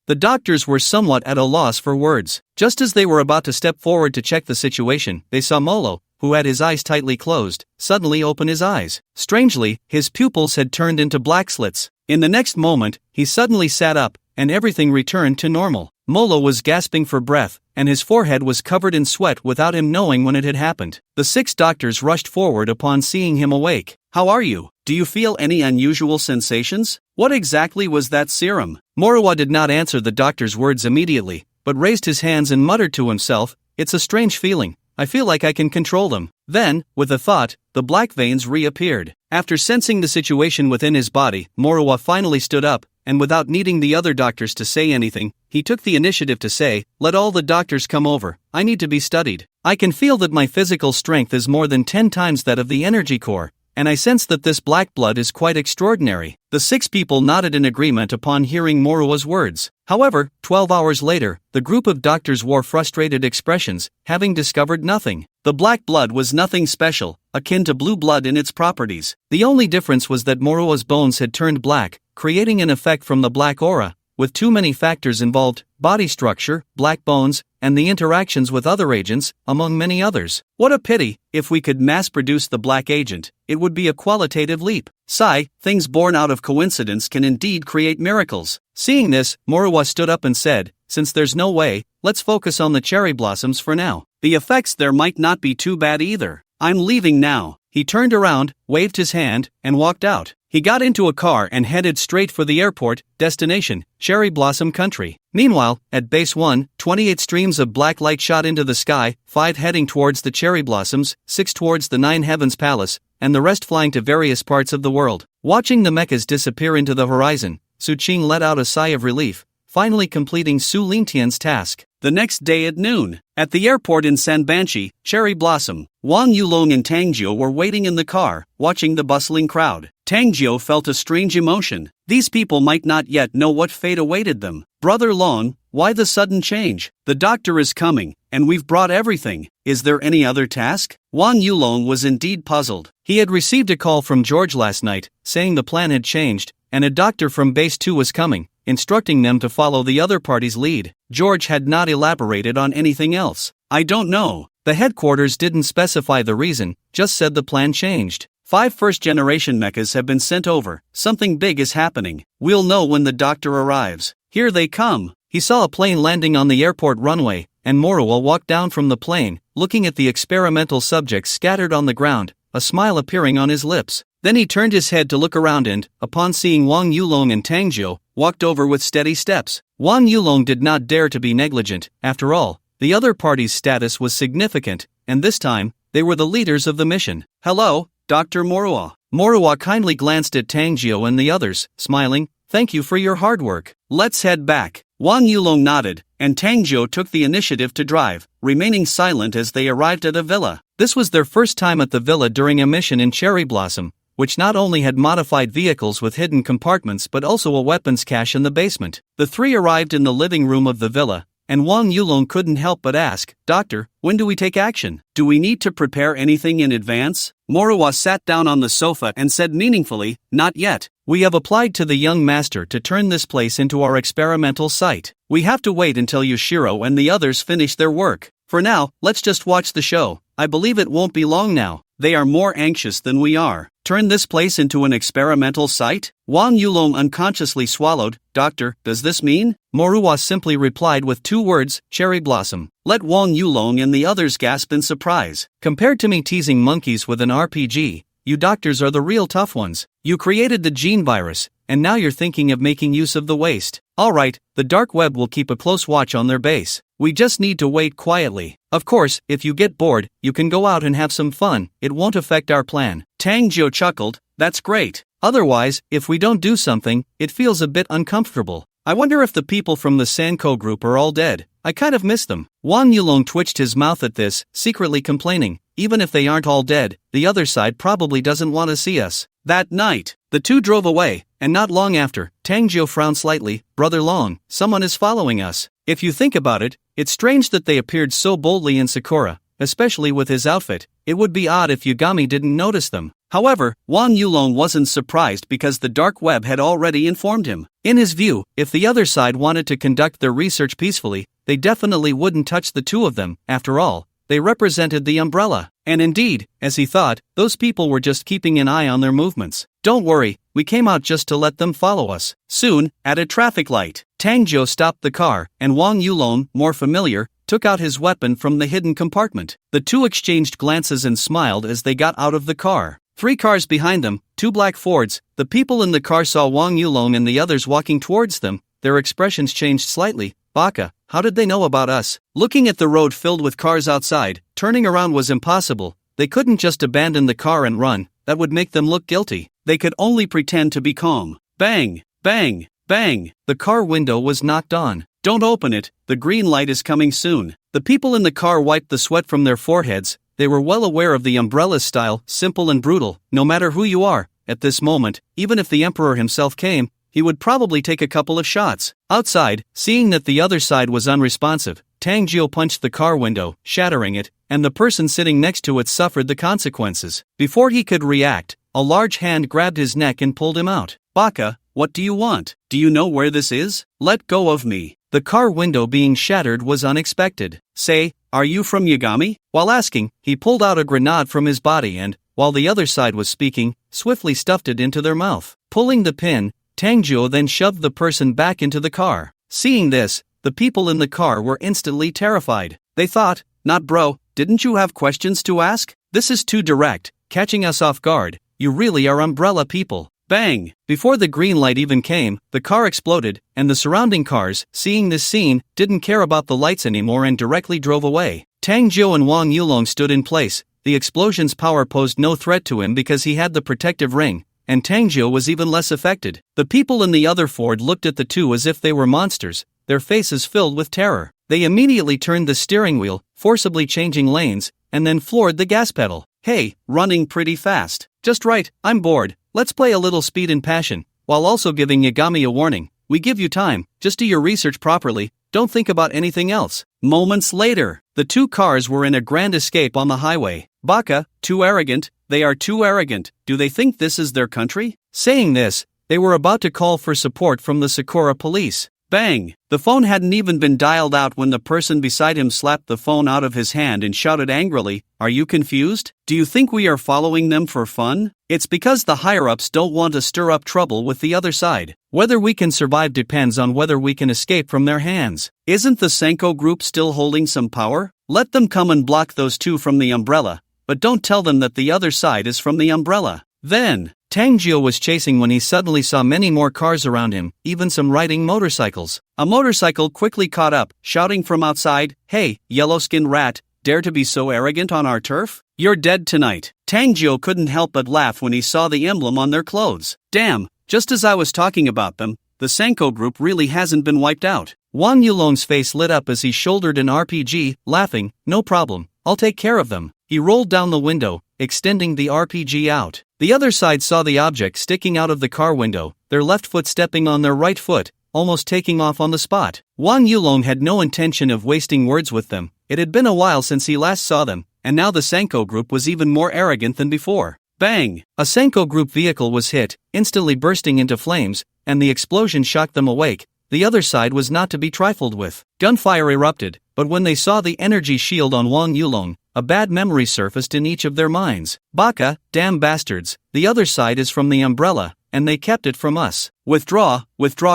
The doctors were somewhat at a loss for words. Just as they were about to step forward to check the situation, they saw Molo, who had his eyes tightly closed, suddenly open his eyes. Strangely, his pupils had turned into black slits. In the next moment, he suddenly sat up, and everything returned to normal. Molo was gasping for breath, and his forehead was covered in sweat without him knowing when it had happened. The 6 doctors rushed forward upon seeing him awake. "How are you? Do you feel any unusual sensations? What exactly was that serum?" Manhwa did not answer the doctor's words immediately, but raised his hands and muttered to himself, "It's a strange feeling. I feel like I can control them." Then, with a thought, the black veins reappeared. After sensing the situation within his body, Manhwa finally stood up, and without needing the other doctors to say anything, he took the initiative to say, "Let all the doctors come over. I need to be studied. I can feel that my physical strength is more than 10 times that of the energy core, and I sense that this black blood is quite extraordinary." The 6 people nodded in agreement upon hearing Manhwa's words. However, 12 hours later, the group of doctors wore frustrated expressions, having discovered nothing. The black blood was nothing special, akin to blue blood in its properties. The only difference was that Manhwa's bones had turned black, creating an effect from the black aura, with too many factors involved: body structure, black bones, and the interactions with other agents, among many others. What a pity! If we could mass-produce the black agent, it would be a qualitative leap. Sigh, things born out of coincidence can indeed create miracles. Seeing this, Manhwa stood up and said, "Since there's no way, let's focus on the cherry blossoms for now. The effects there might not be too bad either. I'm leaving now." He turned around, waved his hand, and walked out. He got into a car and headed straight for the airport, destination, Cherry Blossom Country. Meanwhile, at Base 1, 28 streams of black light shot into the sky, 5 heading towards the cherry blossoms, 6 towards the 9 Heavens Palace, and the rest flying to various parts of the world. Watching the mechas disappear into the horizon, Su Qing let out a sigh of relief, finally completing Su Lintian's task. The next day at noon, at the airport in Sanbanchi, Cherry Blossom, Wang Yulong and Tang Jiu were waiting in the car, watching the bustling crowd. Tang Jiu felt a strange emotion. These people might not yet know what fate awaited them. "Brother Long, why the sudden change? The doctor is coming, and we've brought everything. Is there any other task?" Wang Yulong was indeed puzzled. He had received a call from George last night, saying the plan had changed, and a doctor from Base 2 was coming, instructing them to follow the other party's lead. George had not elaborated on anything else. "I don't know." The headquarters didn't specify the reason, just said the plan changed. 5 first-generation mechas have been sent over. Something big is happening. We'll know when the doctor arrives. Here they come. He saw a plane landing on the airport runway, and Manhwa walked down from the plane, looking at the experimental subjects scattered on the ground, a smile appearing on his lips. Then he turned his head to look around and, upon seeing Wang Yulong and Tang Jiu, walked over with steady steps. Wang Yulong did not dare to be negligent. After all, the other party's status was significant, and this time, they were the leaders of the mission. "Hello, Dr. Manhwa." Manhwa kindly glanced at Tang Jiu and the others, smiling, "Thank you for your hard work. Let's head back." Wang Yulong nodded, and Tang Jiu took the initiative to drive, remaining silent as they arrived at a villa. This was their first time at the villa during a mission in Cherry Blossom, which not only had modified vehicles with hidden compartments but also a weapons cache in the basement. The 3 arrived in the living room of the villa, and Wang Yulong couldn't help but ask, "Doctor, when do we take action? Do we need to prepare anything in advance?" Manhwa sat down on the sofa and said meaningfully, "Not yet. We have applied to the young master to turn this place into our experimental site. We have to wait until Yoshiro and the others finish their work. For now, let's just watch the show. I believe it won't be long now. They are more anxious than we are. Turn this place into an experimental site?" Wang Yulong unconsciously swallowed. "Doctor, does this mean?" Manhwa simply replied with 2 words, "Cherry Blossom." Let Wang Yulong and the others gasp in surprise. Compared to me teasing monkeys with an RPG, you doctors are the real tough ones. You created the gene virus, and now you're thinking of making use of the waste. Alright, the dark web will keep a close watch on their base. We just need to wait quietly. Of course, if you get bored, you can go out and have some fun. It won't affect our plan. Tang Jiu chuckled. "That's great. Otherwise, if we don't do something, it feels a bit uncomfortable. I wonder if the people from the Sanko group are all dead. I kind of miss them. Wang Yulong twitched his mouth at this, secretly complaining, even if they aren't all dead, the other side probably doesn't want to see us. That night, the two drove away, and not long after, Tang Jiu frowned slightly. Brother Long, someone is following us. If you think about it, it's strange that they appeared so boldly in Sakura, especially with his outfit. It would be odd if Yagami didn't notice them. However, Wang Yulong wasn't surprised because the dark web had already informed him. In his view, if the other side wanted to conduct their research peacefully, they definitely wouldn't touch the two of them. After all, they represented the umbrella. And indeed, as he thought, those people were just keeping an eye on their movements. Don't worry, we came out just to let them follow us. Soon, at a traffic light, Tang Jiu stopped the car, and Wang Yulong, more familiar, took out his weapon from the hidden compartment. The two exchanged glances and smiled as they got out of the car. 3 cars behind them, 2 black Fords. The people in the car saw Wang Yulong and the others walking towards them. Their expressions changed slightly. Baka, how did they know about us? Looking at the road filled with cars outside, turning around was impossible. They couldn't just abandon the car and run. That would make them look guilty. They could only pretend to be calm. Bang, bang, bang. The car window was knocked on. Don't open it, the green light is coming soon. The people in the car wiped the sweat from their foreheads. They were well aware of the umbrella's style, simple and brutal. No matter who you are, at this moment, even if the emperor himself came, he would probably take a couple of shots. Outside, seeing that the other side was unresponsive, Tang Jiu punched the car window, shattering it, and the person sitting next to it suffered the consequences. Before he could react, a large hand grabbed his neck and pulled him out. Baka, what do you want? Do you know where this is? Let go of me. The car window being shattered was unexpected. Say, are you from Yagami? While asking, he pulled out a grenade from his body and, while the other side was speaking, swiftly stuffed it into their mouth. Pulling the pin, Tang Jiu then shoved the person back into the car. Seeing this, the people in the car were instantly terrified. They thought, not bro, didn't you have questions to ask? This is too direct, catching us off guard. You really are umbrella people. Bang! Before the green light even came, the car exploded, and the surrounding cars, seeing this scene, didn't care about the lights anymore and directly drove away. Tang Jiu and Wang Yulong stood in place. The explosion's power posed no threat to him because he had the protective ring, and Tang Jiu was even less affected. The people in the other Ford looked at the two as if they were monsters, their faces filled with terror. They immediately turned the steering wheel, forcibly changing lanes, and then floored the gas pedal. Hey, running pretty fast. Just right, I'm bored. Let's play a little speed and passion, while also giving Yagami a warning. We give you time, just do your research properly, don't think about anything else. Moments later, the two cars were in a grand escape on the highway. Baka, too arrogant, they are too arrogant. Do they think this is their country? Saying this, they were about to call for support from the Sakura police. Bang! The phone hadn't even been dialed out when the person beside him slapped the phone out of his hand and shouted angrily, "Are you confused? Do you think we are following them for fun? It's because the higher-ups don't want to stir up trouble with the other side. Whether we can survive depends on whether we can escape from their hands. Isn't the Senko group still holding some power? Let them come and block those two from the umbrella, but don't tell them that the other side is from the umbrella." Then, Tang Jiu was chasing when he suddenly saw many more cars around him, even some riding motorcycles. A motorcycle quickly caught up, shouting from outside, "Hey, yellow-skinned rat, dare to be so arrogant on our turf? You're dead tonight." Tang Jiu couldn't help but laugh when he saw the emblem on their clothes. Damn, just as I was talking about them, the Senko group really hasn't been wiped out. Wang Yulong's face lit up as he shouldered an RPG, laughing, "No problem, I'll take care of them." He rolled down the window, extending the RPG out. The other side saw the object sticking out of the car window, their left foot stepping on their right foot, almost taking off on the spot. Wang Yulong had no intention of wasting words with them. It had been a while since he last saw them, and now the Senko group was even more arrogant than before. Bang! A Senko group vehicle was hit, instantly bursting into flames, and the explosion shocked them awake. The other side was not to be trifled with. Gunfire erupted, but when they saw the energy shield on Wang Yulong, a bad memory surfaced in each of their minds. Baka, damn bastards, the other side is from the umbrella, and they kept it from us. Withdraw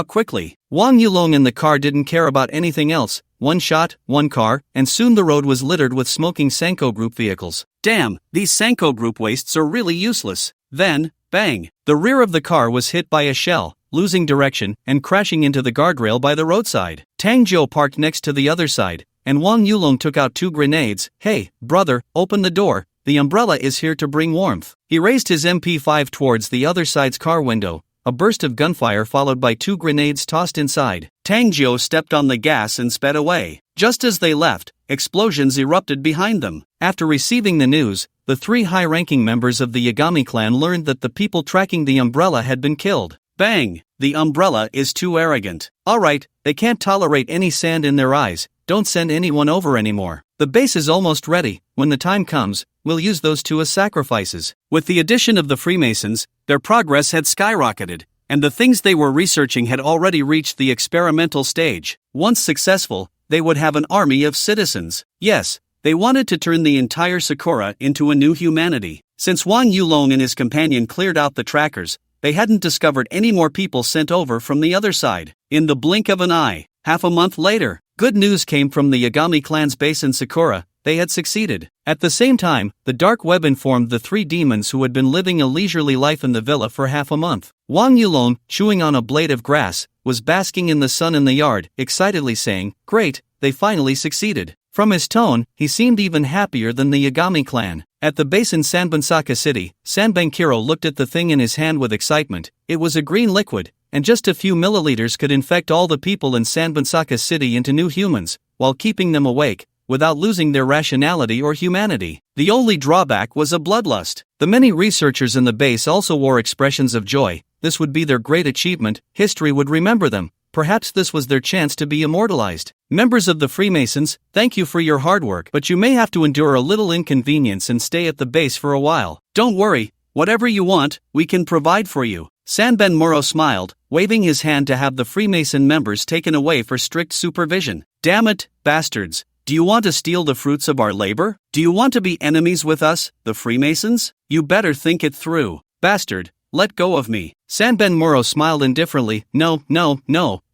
quickly. Wang Yulong and the car didn't care about anything else. One shot, one car, and soon the road was littered with smoking Senko group vehicles. Damn, these Senko group wastes are really useless. Then, bang, the rear of the car was hit by a shell, losing direction and crashing into the guardrail by the roadside. Tang Jiu parked next to the other side, and Wang Yulong took out 2 grenades. "Hey, brother, open the door, the umbrella is here to bring warmth." He raised his MP5 towards the other side's car window. A burst of gunfire followed by 2 grenades tossed inside. Tang Jiu stepped on the gas and sped away. Just as they left, explosions erupted behind them. After receiving the news, the 3 high-ranking members of the Yagami clan learned that the people tracking the umbrella had been killed. Bang! The umbrella is too arrogant. Alright, they can't tolerate any sand in their eyes, don't send anyone over anymore. The base is almost ready, when the time comes, we'll use those 2 as sacrifices. With the addition of the Freemasons, their progress had skyrocketed, and the things they were researching had already reached the experimental stage. Once successful, they would have an army of citizens. Yes, they wanted to turn the entire Sakura into a new humanity. Since Wang Yulong and his companion cleared out the trackers, they hadn't discovered any more people sent over from the other side. In the blink of an eye, half a month later, good news came from the Yagami clan's base in Sakura. They had succeeded. At the same time, the dark web informed the 3 demons who had been living a leisurely life in the villa for half a month. Wang Yulong, chewing on a blade of grass, was basking in the sun in the yard, excitedly saying, "Great, they finally succeeded." From his tone, he seemed even happier than the Yagami clan. At the base in Sanbansaka City, Sanbankiro looked at the thing in his hand with excitement. It was a green liquid, and just a few milliliters could infect all the people in Sanbansaka City into new humans, while keeping them awake, without losing their rationality or humanity. The only drawback was a bloodlust. The many researchers in the base also wore expressions of joy. This would be their great achievement, history would remember them. Perhaps this was their chance to be immortalized. Members of the Freemasons, thank you for your hard work, but you may have to endure a little inconvenience and stay at the base for a while. Don't worry, whatever you want, we can provide for you. Sanben Muro smiled, waving his hand to have the Freemason members taken away for strict supervision. Damn it, bastards. Do you want to steal the fruits of our labor? Do you want to be enemies with us, the Freemasons? You better think it through. Bastard, let go of me. Sanben Muro smiled indifferently. No,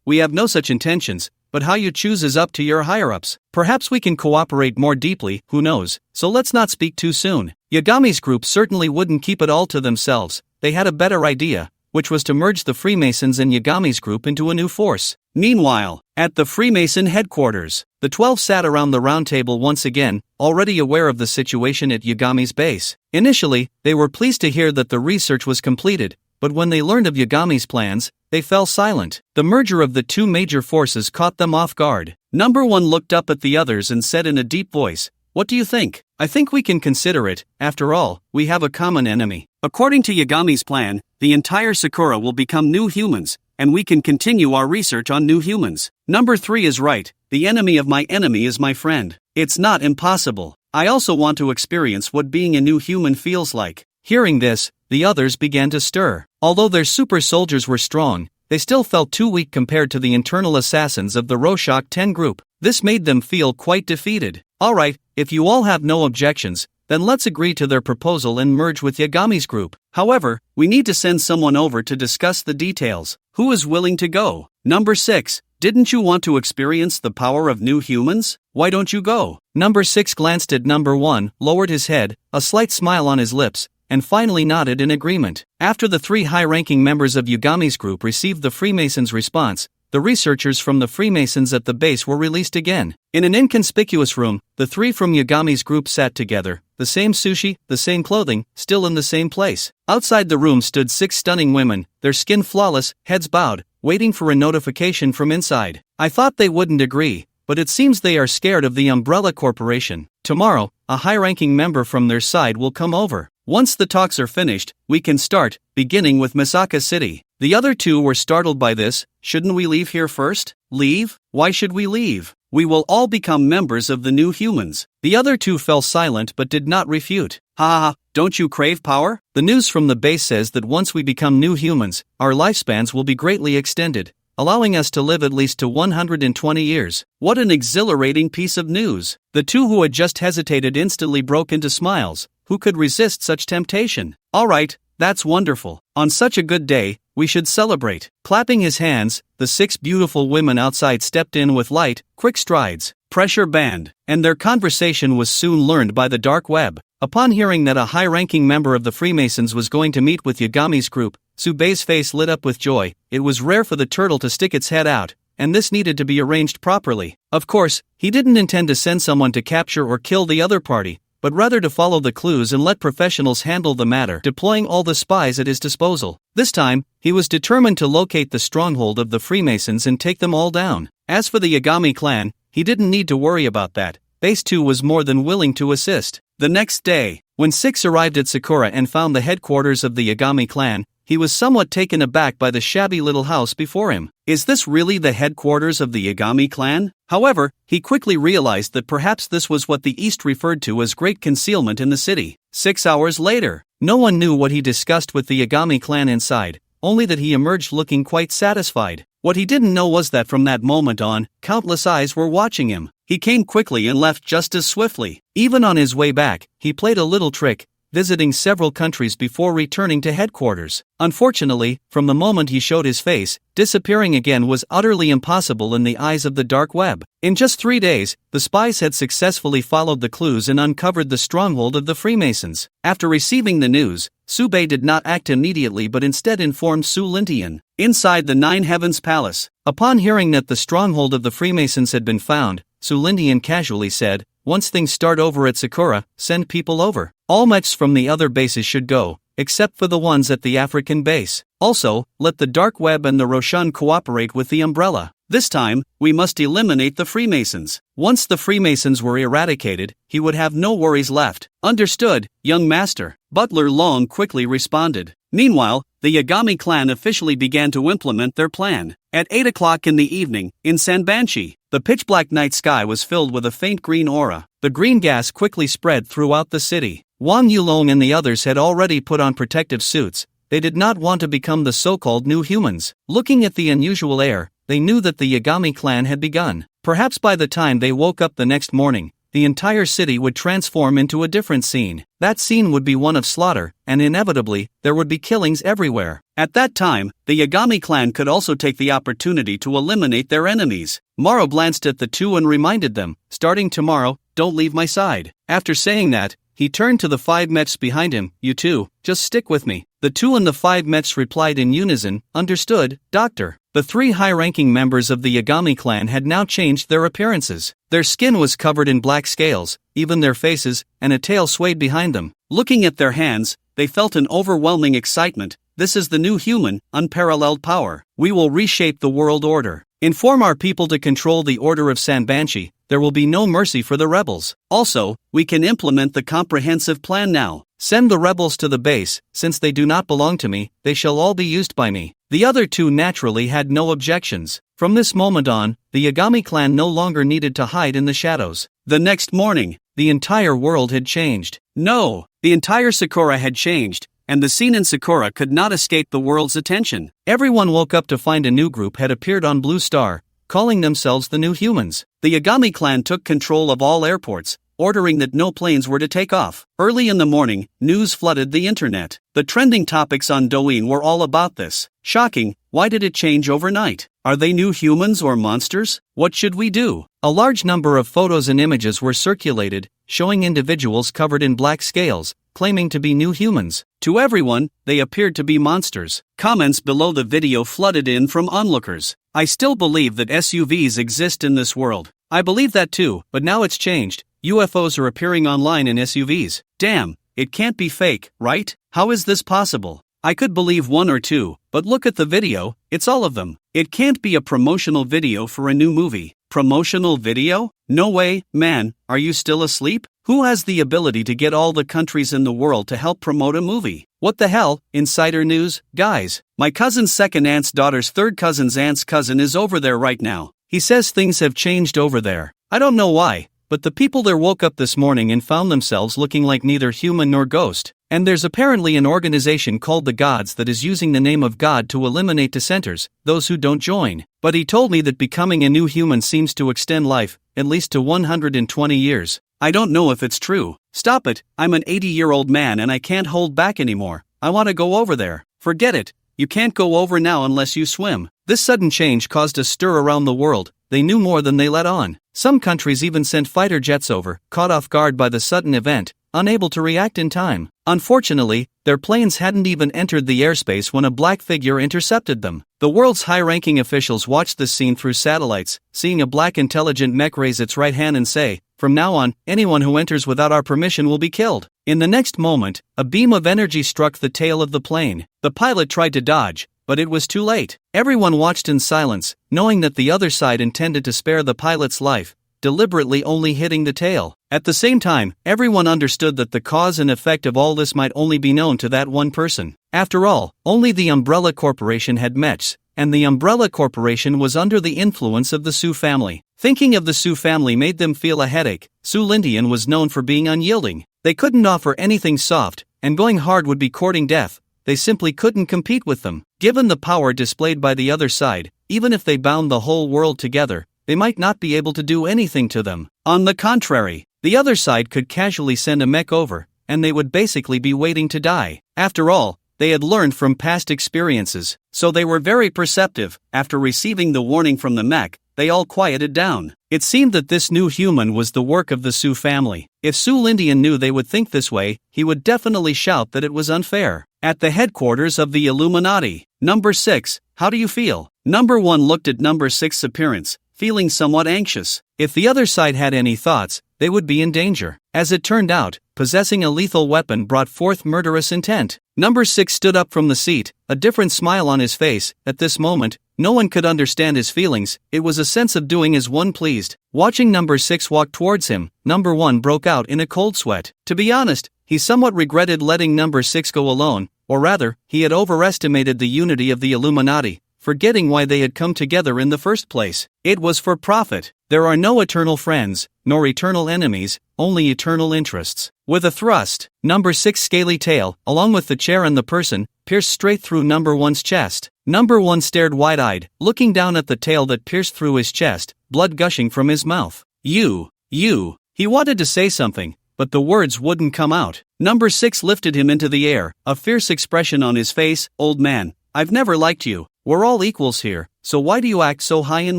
we have no such intentions, but how you choose is up to your higher-ups. Perhaps we can cooperate more deeply, who knows, so let's not speak too soon. Yagami's group certainly wouldn't keep it all to themselves. They had a better idea, which was to merge the Freemasons and Yagami's group into a new force. Meanwhile, at the Freemason headquarters, the 12 sat around the round table once again, already aware of the situation at Yagami's base. Initially, they were pleased to hear that the research was completed, but when they learned of Yagami's plans, they fell silent. The merger of the 2 major forces caught them off guard. Number 1 looked up at the others and said in a deep voice, "What do you think? I think we can consider it. After all, we have a common enemy. According to Yagami's plan, the entire Sakura will become new humans, and we can continue our research on new humans. Number 3 is right, the enemy of my enemy is my friend. It's not impossible. I also want to experience what being a new human feels like." Hearing this, the others began to stir. Although their super soldiers were strong, they still felt too weak compared to the internal assassins of the Rorschach 10 group. This made them feel quite defeated. Alright, if you all have no objections, then let's agree to their proposal and merge with Yagami's group. However, we need to send someone over to discuss the details. Who is willing to go? Number 6, didn't you want to experience the power of new humans? Why don't you go? Number 6 glanced at number 1, lowered his head, a slight smile on his lips, and finally nodded in agreement. After the 3 high-ranking members of Yagami's group received the Freemasons' response, the researchers from the Freemasons at the base were released again. In an inconspicuous room, the 3 from Yagami's group sat together, the same sushi, the same clothing, still in the same place. Outside the room stood 6 stunning women, their skin flawless, heads bowed, waiting for a notification from inside. I thought they wouldn't agree, but it seems they are scared of the Umbrella Corporation. Tomorrow, a high-ranking member from their side will come over. Once the talks are finished, we can start, beginning with Misaka City. The other 2 were startled by this. Shouldn't we leave here first? Leave? Why should we leave? We will all become members of the new humans. The other 2 fell silent but did not refute. Ha, don't you crave power? The news from the base says that once we become new humans, our lifespans will be greatly extended, allowing us to live at least to 120 years. What an exhilarating piece of news. The 2 who had just hesitated instantly broke into smiles. Who could resist such temptation? Alright, that's wonderful. On such a good day, we should celebrate. Clapping his hands, the 6 beautiful women outside stepped in with light, quick strides. Pressure banned, and their conversation was soon learned by the dark web. Upon hearing that a high-ranking member of the Freemasons was going to meet with Yagami's group, Subei's face lit up with joy. It was rare for the turtle to stick its head out, and this needed to be arranged properly. Of course, he didn't intend to send someone to capture or kill the other party, but rather to follow the clues and let professionals handle the matter, deploying all the spies at his disposal. This time, he was determined to locate the stronghold of the Freemasons and take them all down. As for the Yagami clan, he didn't need to worry about that. Base 2 was more than willing to assist. The next day, when 6 arrived at Sakura and found the headquarters of the Yagami clan, he was somewhat taken aback by the shabby little house before him. Is this really the headquarters of the Yagami clan? However, he quickly realized that perhaps this was what the East referred to as great concealment in the city. 6 hours later, no one knew what he discussed with the Yagami clan inside, only that he emerged looking quite satisfied. What he didn't know was that from that moment on, countless eyes were watching him. He came quickly and left just as swiftly. Even on his way back, he played a little trick, visiting several countries before returning to headquarters. Unfortunately, from the moment he showed his face, disappearing again was utterly impossible in the eyes of the dark web. In just 3 days, the spies had successfully followed the clues and uncovered the stronghold of the Freemasons. After receiving the news, Subei did not act immediately but instead informed Su Lintian. Inside the Nine Heavens Palace, upon hearing that the stronghold of the Freemasons had been found, Su Lintian casually said, "Once things start over at Sakura, send people over. All mechs from the other bases should go, except for the ones at the African base. Also, let the Dark Web and the Roshan cooperate with the Umbrella. This time, we must eliminate the Freemasons." Once the Freemasons were eradicated, he would have no worries left. "Understood, young master," Butler Long quickly responded. Meanwhile, the Yagami clan officially began to implement their plan. At 8 o'clock in the evening, in Sanbanshi, the pitch-black night sky was filled with a faint green aura. The green gas quickly spread throughout the city. Wang Yulong and the others had already put on protective suits. They did not want to become the so-called new humans. Looking at the unusual air, they knew that the Yagami clan had begun. Perhaps by the time they woke up the next morning, the entire city would transform into a different scene. That scene would be one of slaughter, and inevitably, there would be killings everywhere. At that time, the Yagami clan could also take the opportunity to eliminate their enemies. Morrow glanced at the two and reminded them, "Starting tomorrow, don't leave my side." After saying that, he turned to the 5 mechs behind him. "You two, just stick with me." The 2 and the 5 mechs replied in unison, "Understood, Doctor." The 3 high-ranking members of the Yagami clan had now changed their appearances. Their skin was covered in black scales, even their faces, and a tail swayed behind them. Looking at their hands, they felt an overwhelming excitement. This is the new human, unparalleled power. We will reshape the world order. Inform our people to control the order of Sanbanshi. There will be no mercy for the rebels. Also, we can implement the comprehensive plan now. Send the rebels to the base. Since they do not belong to me, they shall all be used by me. The other 2 naturally had no objections. From this moment on, the Yagami clan no longer needed to hide in the shadows. The next morning, the entire world had changed. No, the entire Sakura had changed, and the scene in Sakura could not escape the world's attention. Everyone woke up to find a new group had appeared on Blue Star, calling themselves the New Humans. The Yagami clan took control of all airports, ordering that no planes were to take off. Early in the morning, news flooded the internet. The trending topics on Douyin were all about this. Shocking, why did it change overnight? Are they new humans or monsters? What should we do? A large number of photos and images were circulated, showing individuals covered in black scales, claiming to be new humans. To everyone, they appeared to be monsters. Comments below the video flooded in from onlookers. "I still believe that SUVs exist in this world. I believe that too, but now it's changed. UFOs are appearing online in SUVs. Damn, it can't be fake, right? How is this possible? I could believe 1 or 2, but look at the video, it's all of them. It can't be a promotional video for a new movie. Promotional video? No way, man, are you still asleep? Who has the ability to get all the countries in the world to help promote a movie? What the hell, insider news, guys? My cousin's second aunt's daughter's third cousin's aunt's cousin is over there right now. He says things have changed over there. I don't know why, but the people there woke up this morning and found themselves looking like neither human nor ghost. And there's apparently an organization called the Gods that is using the name of God to eliminate dissenters, those who don't join. But he told me that becoming a new human seems to extend life, at least to 120 years. I don't know if it's true. Stop it, I'm an 80-year-old man and I can't hold back anymore. I want to go over there. Forget it, you can't go over now unless you swim. This sudden change caused a stir around the world. They knew more than they let on. Some countries even sent fighter jets over, caught off guard by the sudden event, unable to react in time. Unfortunately, their planes hadn't even entered the airspace when a black figure intercepted them. The world's high-ranking officials watched this scene through satellites, seeing a black intelligent mech raise its right hand and say, "From now on, anyone who enters without our permission will be killed." In the next moment, a beam of energy struck the tail of the plane. The pilot tried to dodge, but it was too late. Everyone watched in silence, knowing that the other side intended to spare the pilot's life, deliberately only hitting the tail. At the same time, everyone understood that the cause and effect of all this might only be known to that one person. After all, only the Umbrella Corporation had mechs, and the Umbrella Corporation was under the influence of the Su family. Thinking of the Su family made them feel a headache. Su Lindian was known for being unyielding. They couldn't offer anything soft, and going hard would be courting death. They simply couldn't compete with them. Given the power displayed by the other side, even if they bound the whole world together, they might not be able to do anything to them. On the contrary, the other side could casually send a mech over, and they would basically be waiting to die. After all, they had learned from past experiences, so they were very perceptive. After receiving the warning from the mech, they all quieted down. It seemed that this new human was the work of the Su family. If Su Lindian knew they would think this way, he would definitely shout that it was unfair. At the headquarters of the Illuminati, Number 6, how do you feel? Number 1 looked at Number 6's appearance, feeling somewhat anxious. If the other side had any thoughts, they would be in danger. As it turned out, possessing a lethal weapon brought forth murderous intent. Number 6 stood up from the seat, a different smile on his face. At this moment, no one could understand his feelings. It was a sense of doing as one pleased. Watching Number 6 walk towards him, Number 1 broke out in a cold sweat. To be honest, he somewhat regretted letting Number 6 go alone, or rather, he had overestimated the unity of the Illuminati, forgetting why they had come together in the first place. It was for profit. There are no eternal friends, nor eternal enemies, only eternal interests. With a thrust, Number 6's scaly tail, along with the chair and the person, pierced straight through Number 1's chest. Number 1 stared wide-eyed, looking down at the tail that pierced through his chest, blood gushing from his mouth. You. He wanted to say something, but the words wouldn't come out. Number 6 lifted him into the air, a fierce expression on his face. Old man, I've never liked you. We're all equals here, so why do you act so high and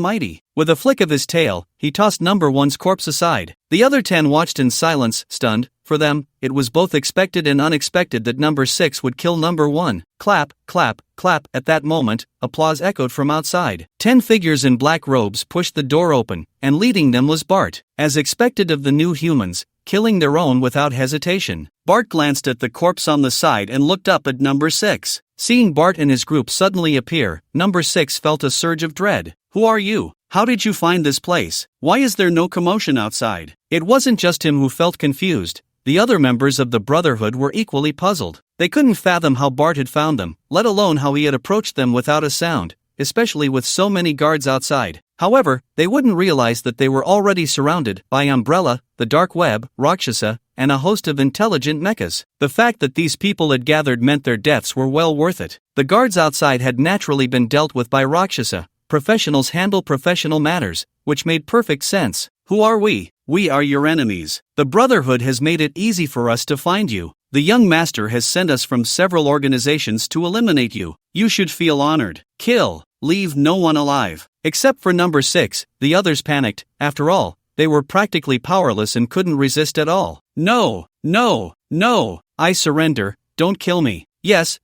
mighty? With a flick of his tail, he tossed Number 1's corpse aside. The other 10 watched in silence, stunned. For them, it was both expected and unexpected that Number 6 would kill Number 1. Clap, clap, clap. At that moment, applause echoed from outside. 10 figures in black robes pushed the door open, and leading them was Bart. As expected of the new humans, killing their own without hesitation. Bart glanced at the corpse on the side and looked up at Number 6. Seeing Bart and his group suddenly appear, Number 6 felt a surge of dread. Who are you? How did you find this place? Why is there no commotion outside? It wasn't just him who felt confused. The other members of the Brotherhood were equally puzzled. They couldn't fathom how Bart had found them, let alone how he had approached them without a sound, especially with so many guards outside. However, they wouldn't realize that they were already surrounded by Umbrella, the Dark Web, Rakshasa, and a host of intelligent mechas. The fact that these people had gathered meant their deaths were well worth it. The guards outside had naturally been dealt with by Rakshasa. Professionals handle professional matters, which made perfect sense. Who are we? We are your enemies. The Brotherhood has made it easy for us to find you. The young master has sent us from several organizations to eliminate you. You should feel honored. Kill. Leave no one alive. Except for Number 6, the others panicked. After all, they were practically powerless and couldn't resist at all. No. I surrender. Don't kill me. Yes,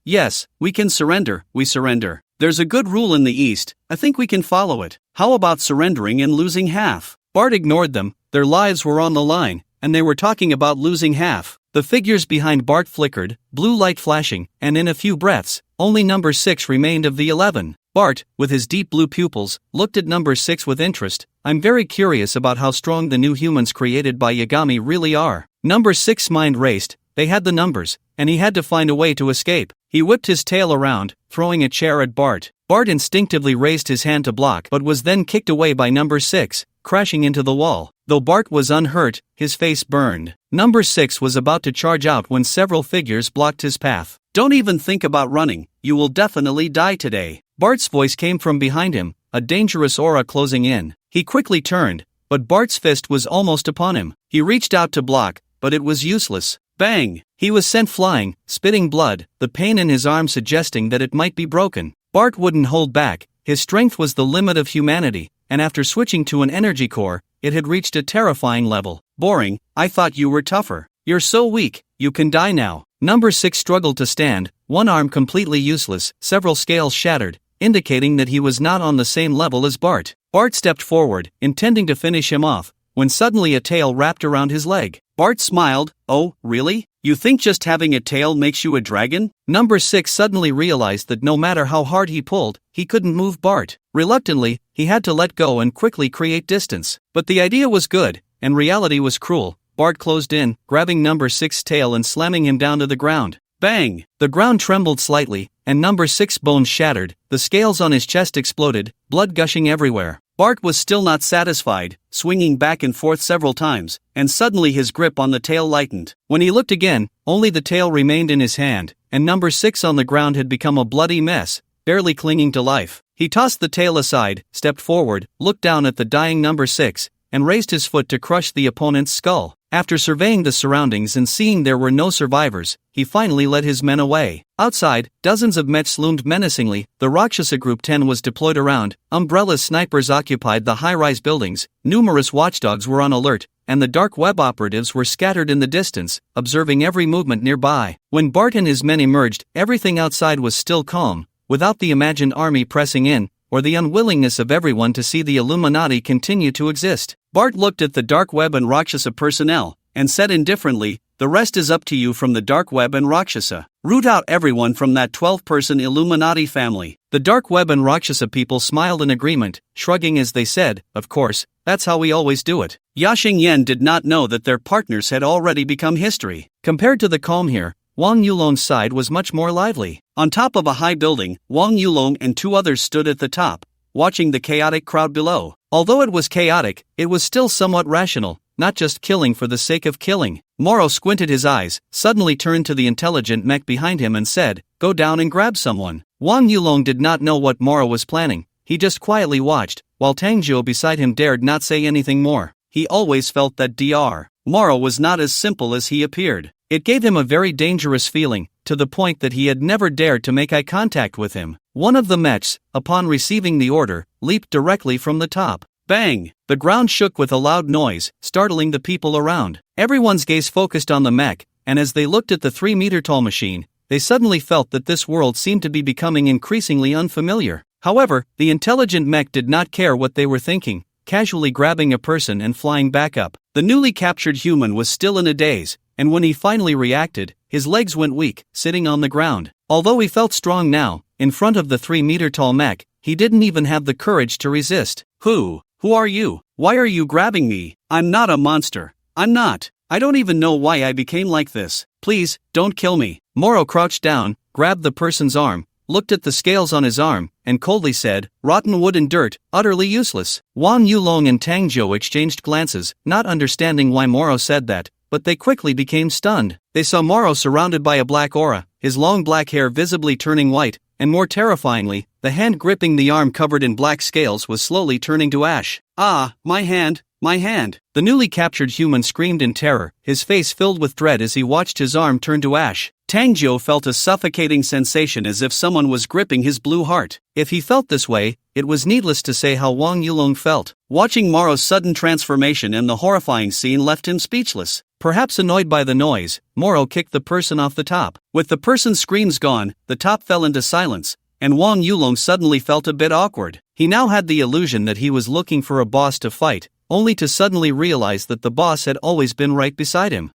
we can surrender. We surrender. There's a good rule in the East. I think we can follow it. How about surrendering and losing half? Bart ignored them. Their lives were on the line, and they were talking about losing half. The figures behind Bart flickered, blue light flashing, and in a few breaths, only Number 6 remained of the 11. Bart, with his deep blue pupils, looked at Number 6 with interest. I'm very curious about how strong the new humans created by Yagami really are. Number 6's mind raced. They had the numbers, and he had to find a way to escape. He whipped his tail around, throwing a chair at Bart. Bart instinctively raised his hand to block but was then kicked away by Number 6, crashing into the wall. Though Bart was unhurt, his face burned. Number 6 was about to charge out when several figures blocked his path. Don't even think about running, you will definitely die today. Bart's voice came from behind him, a dangerous aura closing in. He quickly turned, but Bart's fist was almost upon him. He reached out to block, but it was useless. Bang! He was sent flying, spitting blood, the pain in his arm suggesting that it might be broken. Bart wouldn't hold back. His strength was the limit of humanity, and after switching to an energy core, it had reached a terrifying level. Boring, I thought you were tougher. You're so weak, you can die now. Number 6 struggled to stand, one arm completely useless, several scales shattered, indicating that he was not on the same level as Bart. Bart stepped forward, intending to finish him off, when suddenly a tail wrapped around his leg. Bart smiled. Oh, really? You think just having a tail makes you a dragon? Number 6 suddenly realized that no matter how hard he pulled, he couldn't move Bart. Reluctantly, he had to let go and quickly create distance. But the idea was good, and reality was cruel. Bart closed in, grabbing number 6's tail and slamming him down to the ground. Bang! The ground trembled slightly, and number 6's bones shattered, the scales on his chest exploded, blood gushing everywhere. Bart was still not satisfied, swinging back and forth several times, and suddenly his grip on the tail lightened. When he looked again, only the tail remained in his hand, and number 6 on the ground had become a bloody mess, barely clinging to life. He tossed the tail aside, stepped forward, looked down at the dying number 6, and raised his foot to crush the opponent's skull. After surveying the surroundings and seeing there were no survivors, he finally led his men away. Outside, dozens of mechs loomed menacingly. The Rakshasa Group 10 was deployed around, umbrellas snipers occupied the high-rise buildings, numerous watchdogs were on alert, and the dark web operatives were scattered in the distance, observing every movement nearby. When Bart and his men emerged, everything outside was still calm, without the imagined army pressing in, or the unwillingness of everyone to see the Illuminati continue to exist. Bart looked at the dark web and Rakshasa personnel, and said indifferently, "The rest is up to you from the dark web and Rakshasa. Root out everyone from that 12-person Illuminati family." The dark web and Rakshasa people smiled in agreement, shrugging as they said, "Of course, that's how we always do it." Yaxing Yen did not know that their partners had already become history. Compared to the calm here, Wang Yulong's side was much more lively. On top of a high building, Wang Yulong and 2 others stood at the top, watching the chaotic crowd below. Although it was chaotic, it was still somewhat rational, not just killing for the sake of killing. Moro squinted his eyes, suddenly turned to the intelligent mech behind him and said, "Go down and grab someone." Wang Yulong did not know what Moro was planning. He just quietly watched, while Tangzhou beside him dared not say anything more. He always felt that Dr. Moro was not as simple as he appeared. It gave him a very dangerous feeling, to the point that he had never dared to make eye contact with him. One of the mechs, upon receiving the order, leaped directly from the top. Bang! The ground shook with a loud noise, startling the people around. Everyone's gaze focused on the mech, and as they looked at the 3-meter-tall machine, they suddenly felt that this world seemed to be becoming increasingly unfamiliar. However, the intelligent mech did not care what they were thinking, casually grabbing a person and flying back up. The newly captured human was still in a daze, and when he finally reacted, his legs went weak, sitting on the ground. Although he felt strong now, in front of the 3-meter-tall mech, he didn't even have the courage to resist. Who are you? Why are you grabbing me? I'm not a monster. I'm not. I don't even know why I became like this. Please, don't kill me. Moro crouched down, grabbed the person's arm, looked at the scales on his arm, and coldly said, "Rotten wood and dirt, utterly useless." Wang Yulong and Tangzhou exchanged glances, not understanding why Moro said that, but they quickly became stunned. They saw Moro surrounded by a black aura, his long black hair visibly turning white, and more terrifyingly, the hand gripping the arm covered in black scales was slowly turning to ash. "Ah, my hand, my hand!" The newly captured human screamed in terror, his face filled with dread as he watched his arm turn to ash. Tangzhou felt a suffocating sensation as if someone was gripping his blue heart. If he felt this way, it was needless to say how Wang Yulong felt. Watching Moro's sudden transformation and the horrifying scene left him speechless. Perhaps annoyed by the noise, Moro kicked the person off the top. With the person's screams gone, the top fell into silence, and Wang Yulong suddenly felt a bit awkward. He now had the illusion that he was looking for a boss to fight, only to suddenly realize that the boss had always been right beside him.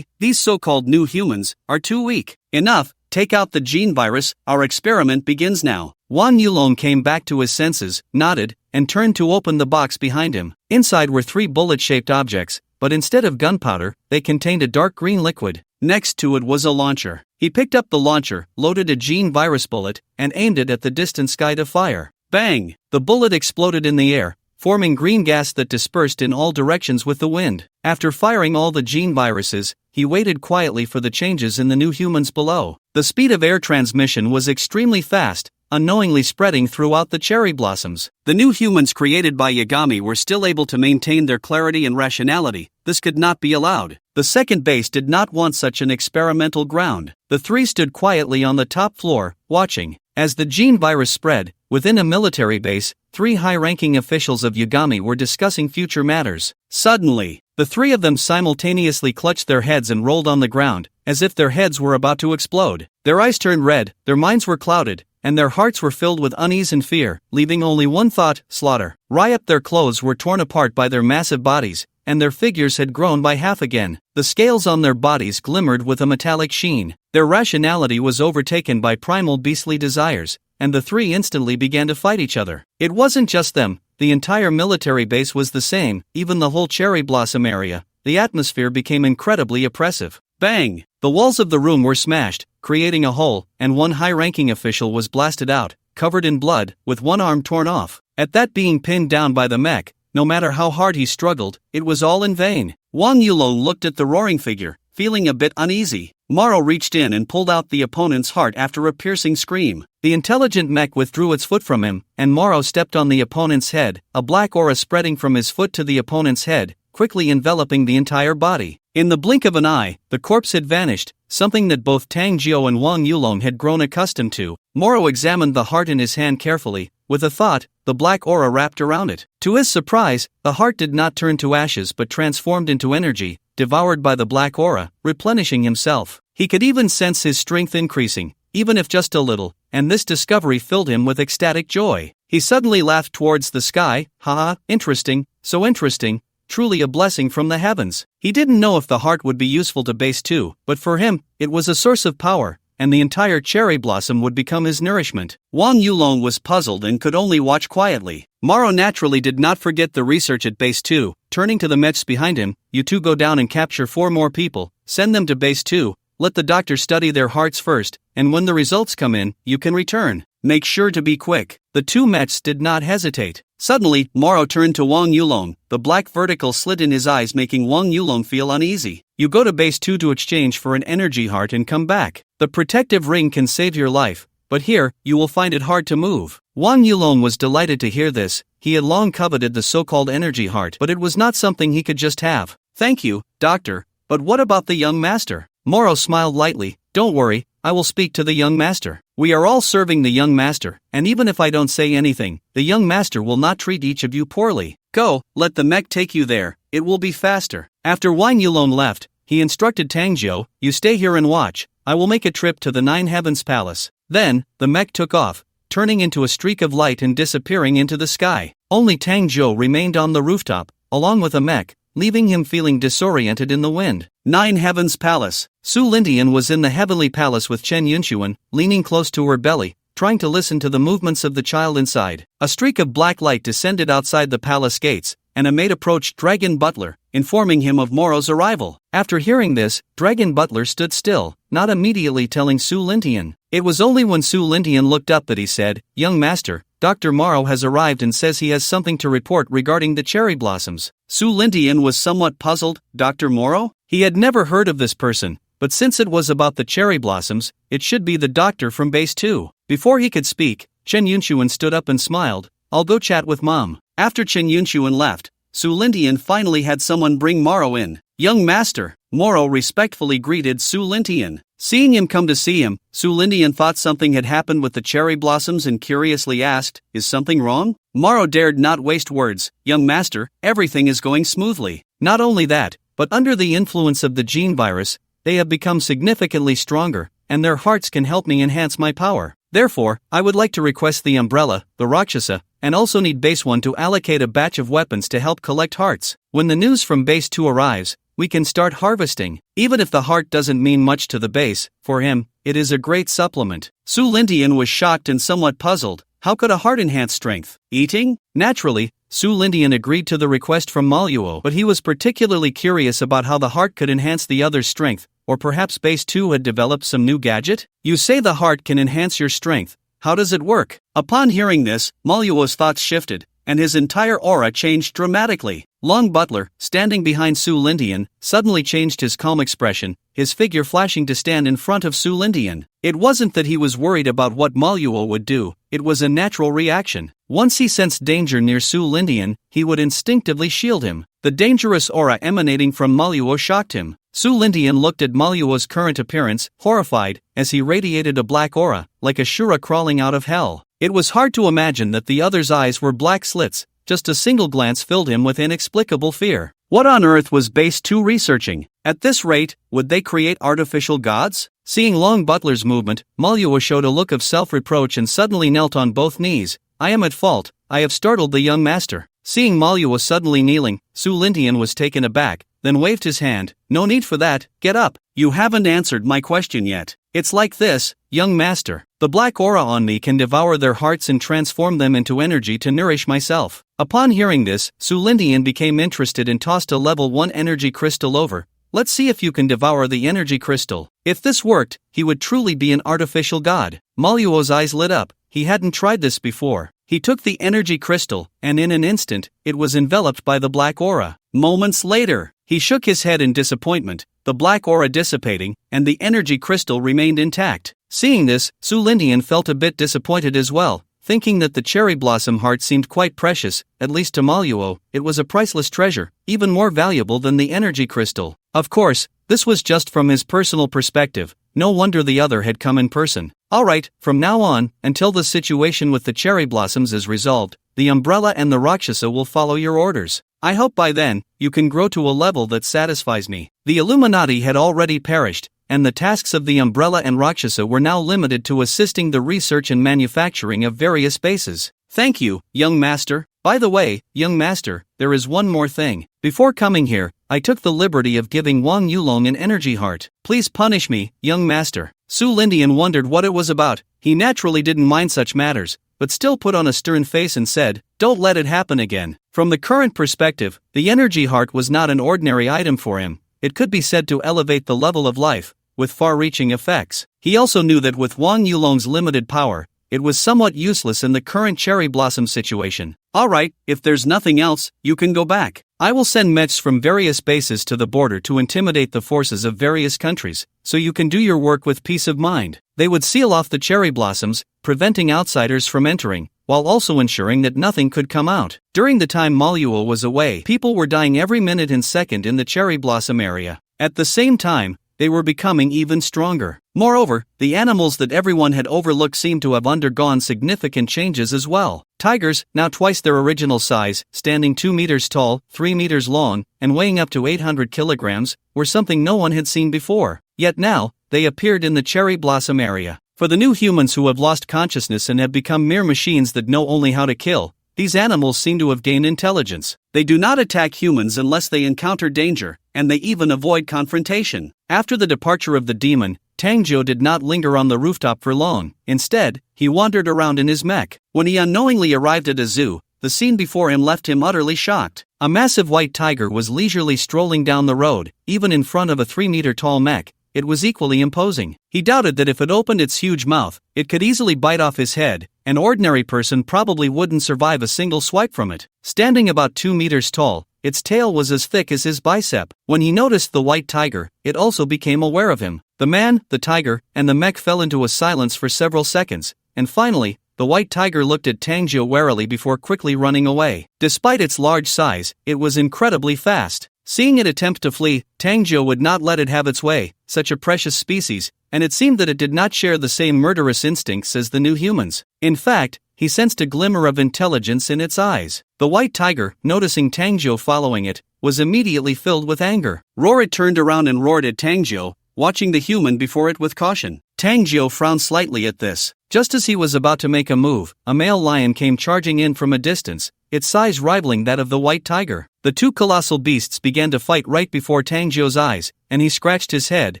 These so-called new humans, are too weak. Enough, take out the gene virus, our experiment begins now. Wang Yulong came back to his senses, nodded, and turned to open the box behind him. Inside were 3 bullet-shaped objects, but instead of gunpowder, they contained a dark green liquid. Next to it was a launcher. He picked up the launcher, loaded a gene virus bullet, and aimed it at the distant sky to fire. Bang! The bullet exploded in the air, forming green gas that dispersed in all directions with the wind. After firing all the gene viruses, he waited quietly for the changes in the new humans below. The speed of air transmission was extremely fast, unknowingly spreading throughout the cherry blossoms. The new humans created by Yagami were still able to maintain their clarity and rationality. This could not be allowed. The second base did not want such an experimental ground. The 3 stood quietly on the top floor, watching. As the gene virus spread, within a military base, 3 high-ranking officials of Yagami were discussing future matters. Suddenly, the 3 of them simultaneously clutched their heads and rolled on the ground, as if their heads were about to explode. Their eyes turned red, their minds were clouded, and their hearts were filled with unease and fear, leaving only one thought: slaughter. Riot. Their clothes were torn apart by their massive bodies, and their figures had grown by half again. The scales on their bodies glimmered with a metallic sheen. Their rationality was overtaken by primal beastly desires, and the three instantly began to fight each other. It wasn't just them, the entire military base was the same, even the whole cherry blossom area. The atmosphere became incredibly oppressive. Bang! The walls of the room were smashed, creating a hole, and one high-ranking official was blasted out, covered in blood, with one arm torn off. At that, being pinned down by the mech, no matter how hard he struggled, it was all in vain. Wang Yulong looked at the roaring figure, feeling a bit uneasy. Morrow reached in and pulled out the opponent's heart after a piercing scream. The intelligent mech withdrew its foot from him, and Morrow stepped on the opponent's head, a black aura spreading from his foot to the opponent's head, quickly enveloping the entire body. In the blink of an eye, the corpse had vanished, something that both Tang Jiao and Wang Yulong had grown accustomed to. Morrow examined the heart in his hand carefully. With a thought, the black aura wrapped around it. To his surprise, the heart did not turn to ashes but transformed into energy, devoured by the black aura, replenishing himself. He could even sense his strength increasing, even if just a little, and this discovery filled him with ecstatic joy. He suddenly laughed towards the sky. Haha, interesting, so interesting. Truly a blessing from the heavens. He didn't know if the heart would be useful to Base 2, but for him, it was a source of power, and the entire cherry blossom would become his nourishment. Wang Yulong was puzzled and could only watch quietly. Morrow naturally did not forget the research at Base 2, turning to the mechs behind him. You two go down and capture 4 more people, send them to Base 2, let the doctor study their hearts first, and when the results come in, you can return. Make sure to be quick. The 2 mechs did not hesitate. Suddenly, Morrow turned to Wang Yulong, the black vertical slit in his eyes making Wang Yulong feel uneasy. You go to Base 2 to exchange for an energy heart and come back. The protective ring can save your life, but here, you will find it hard to move. Wang Yulong was delighted to hear this. He had long coveted the so-called energy heart, but it was not something he could just have. Thank you, doctor, but what about the young master? Morrow smiled lightly. Don't worry, I will speak to the young master. We are all serving the young master, and even if I don't say anything, the young master will not treat each of you poorly. Go, let the mech take you there, it will be faster. After Wang Yulong left, he instructed Tang Jiao, you stay here and watch, I will make a trip to the 9 Heavens Palace. Then, the mech took off, turning into a streak of light and disappearing into the sky. Only Tang Jiao remained on the rooftop, along with a mech, leaving him feeling disoriented in the wind. 9 Heavens Palace. Su Lindian was in the Heavenly Palace with Chen Yunxuan, leaning close to her belly, trying to listen to the movements of the child inside. A streak of black light descended outside the palace gates, and a maid approached Dragon Butler, informing him of Morrow's arrival. After hearing this, Dragon Butler stood still, not immediately telling Su Lindian. It was only when Su Lindian looked up that he said, Young master, Dr. Morrow has arrived and says he has something to report regarding the cherry blossoms. Su Lindian was somewhat puzzled. Dr. Morrow? He had never heard of this person, but since it was about the cherry blossoms, it should be the doctor from Base 2. Before he could speak, Chen Yunxuan stood up and smiled. I'll go chat with Mom. After Chen Yunxuan left, Su Lindian finally had someone bring Morrow in. Young master, Morrow respectfully greeted Su Lindian. Seeing him come to see him, Su Lindian thought something had happened with the cherry blossoms and curiously asked, is something wrong? Morrow dared not waste words. Young master, everything is going smoothly. Not only that, but under the influence of the gene virus, they have become significantly stronger, and their hearts can help me enhance my power. Therefore, I would like to request the Umbrella, the Rakshasa, and also need Base 1 to allocate a batch of weapons to help collect hearts. When the news from Base 2 arrives, we can start harvesting. Even if the heart doesn't mean much to the base, for him, it is a great supplement. Su Lindian was shocked and somewhat puzzled. How could a heart enhance strength? Eating? Naturally, Su Lindian agreed to the request from Maluo, but he was particularly curious about how the heart could enhance the other's strength, or perhaps Base 2 had developed some new gadget? You say the heart can enhance your strength. How does it work? Upon hearing this, Maluo's thoughts shifted, and his entire aura changed dramatically. Long Butler, standing behind Su Lindian, suddenly changed his calm expression, his figure flashing to stand in front of Su Lindian. It wasn't that he was worried about what Maluo would do, it was a natural reaction. Once he sensed danger near Su Lindian, he would instinctively shield him. The dangerous aura emanating from Maluo shocked him. Su Lindian looked at Maluo's current appearance, horrified, as he radiated a black aura, like a Shura crawling out of hell. It was hard to imagine that the other's eyes were black slits, just a single glance filled him with inexplicable fear. What on earth was Base 2 researching? At this rate, would they create artificial gods? Seeing Long Butler's movement, Manhwa showed a look of self-reproach and suddenly knelt on both knees. I am at fault, I have startled the young master. Seeing Manhwa suddenly kneeling, Su Lintian was taken aback, then waved his hand. No need for that, get up. You haven't answered my question yet. It's like this, young master. The black aura on me can devour their hearts and transform them into energy to nourish myself. Upon hearing this, Su Lintian became interested and tossed a level 1 energy crystal over. Let's see if you can devour the energy crystal. If this worked, he would truly be an artificial god. Manhwa's eyes lit up. He hadn't tried this before. He took the energy crystal, and in an instant, it was enveloped by the black aura. Moments later, he shook his head in disappointment, the black aura dissipating, and the energy crystal remained intact. Seeing this, Su Lintian felt a bit disappointed as well, thinking that the cherry blossom heart seemed quite precious. At least to Manhwa, it was a priceless treasure, even more valuable than the energy crystal. Of course, this was just from his personal perspective. No wonder the other had come in person. Alright, from now on, until the situation with the cherry blossoms is resolved, the umbrella and the Rakshasa will follow your orders. I hope by then, you can grow to a level that satisfies me. The Illuminati had already perished, and the tasks of the umbrella and Rakshasa were now limited to assisting the research and manufacturing of various bases. Thank you, young master. By the way, young master, there is one more thing. Before coming here, I took the liberty of giving Wang Yulong an energy heart. Please punish me, young master. Su Lintian wondered what it was about. He naturally didn't mind such matters, but still put on a stern face and said, don't let it happen again. From the current perspective, the energy heart was not an ordinary item for him. It could be said to elevate the level of life, with far-reaching effects. He also knew that with Wang Yulong's limited power, it was somewhat useless in the current cherry blossom situation. Alright, if there's nothing else, you can go back. I will send Mets from various bases to the border to intimidate the forces of various countries, so you can do your work with peace of mind. They would seal off the cherry blossoms, preventing outsiders from entering, while also ensuring that nothing could come out. During the time Manhwa was away, people were dying every minute and second in the cherry blossom area. At the same time, they were becoming even stronger. Moreover, the animals that everyone had overlooked seemed to have undergone significant changes as well. Tigers, now twice their original size, standing 2 meters tall, 3 meters long, and weighing up to 800 kilograms, were something no one had seen before. Yet now, they appeared in the cherry blossom area. For the new humans who have lost consciousness and have become mere machines that know only how to kill, these animals seem to have gained intelligence. They do not attack humans unless they encounter danger, and they even avoid confrontation. After the departure of the demon, Tangjo did not linger on the rooftop for long. Instead, he wandered around in his mech. When he unknowingly arrived at a zoo, the scene before him left him utterly shocked. A massive white tiger was leisurely strolling down the road, even in front of a 3-meter-tall mech. It was equally imposing. He doubted that if it opened its huge mouth, it could easily bite off his head. An ordinary person probably wouldn't survive a single swipe from it. Standing about 2 meters tall, its tail was as thick as his bicep. When he noticed the white tiger, it also became aware of him. The man, the tiger, and the mech fell into a silence for several seconds, and finally, the white tiger looked at Tangjo warily before quickly running away. Despite its large size, it was incredibly fast. Seeing it attempt to flee, Tangjo would not let it have its way, such a precious species, and it seemed that it did not share the same murderous instincts as the new humans. In fact, he sensed a glimmer of intelligence in its eyes. The white tiger, noticing Tangjo following it, was immediately filled with anger. It turned around and roared at Tangjo, watching the human before it with caution. Tangjo frowned slightly at this. Just as he was about to make a move, a male lion came charging in from a distance, its size rivaling that of the white tiger. The two colossal beasts began to fight right before Tangjo's eyes, and he scratched his head,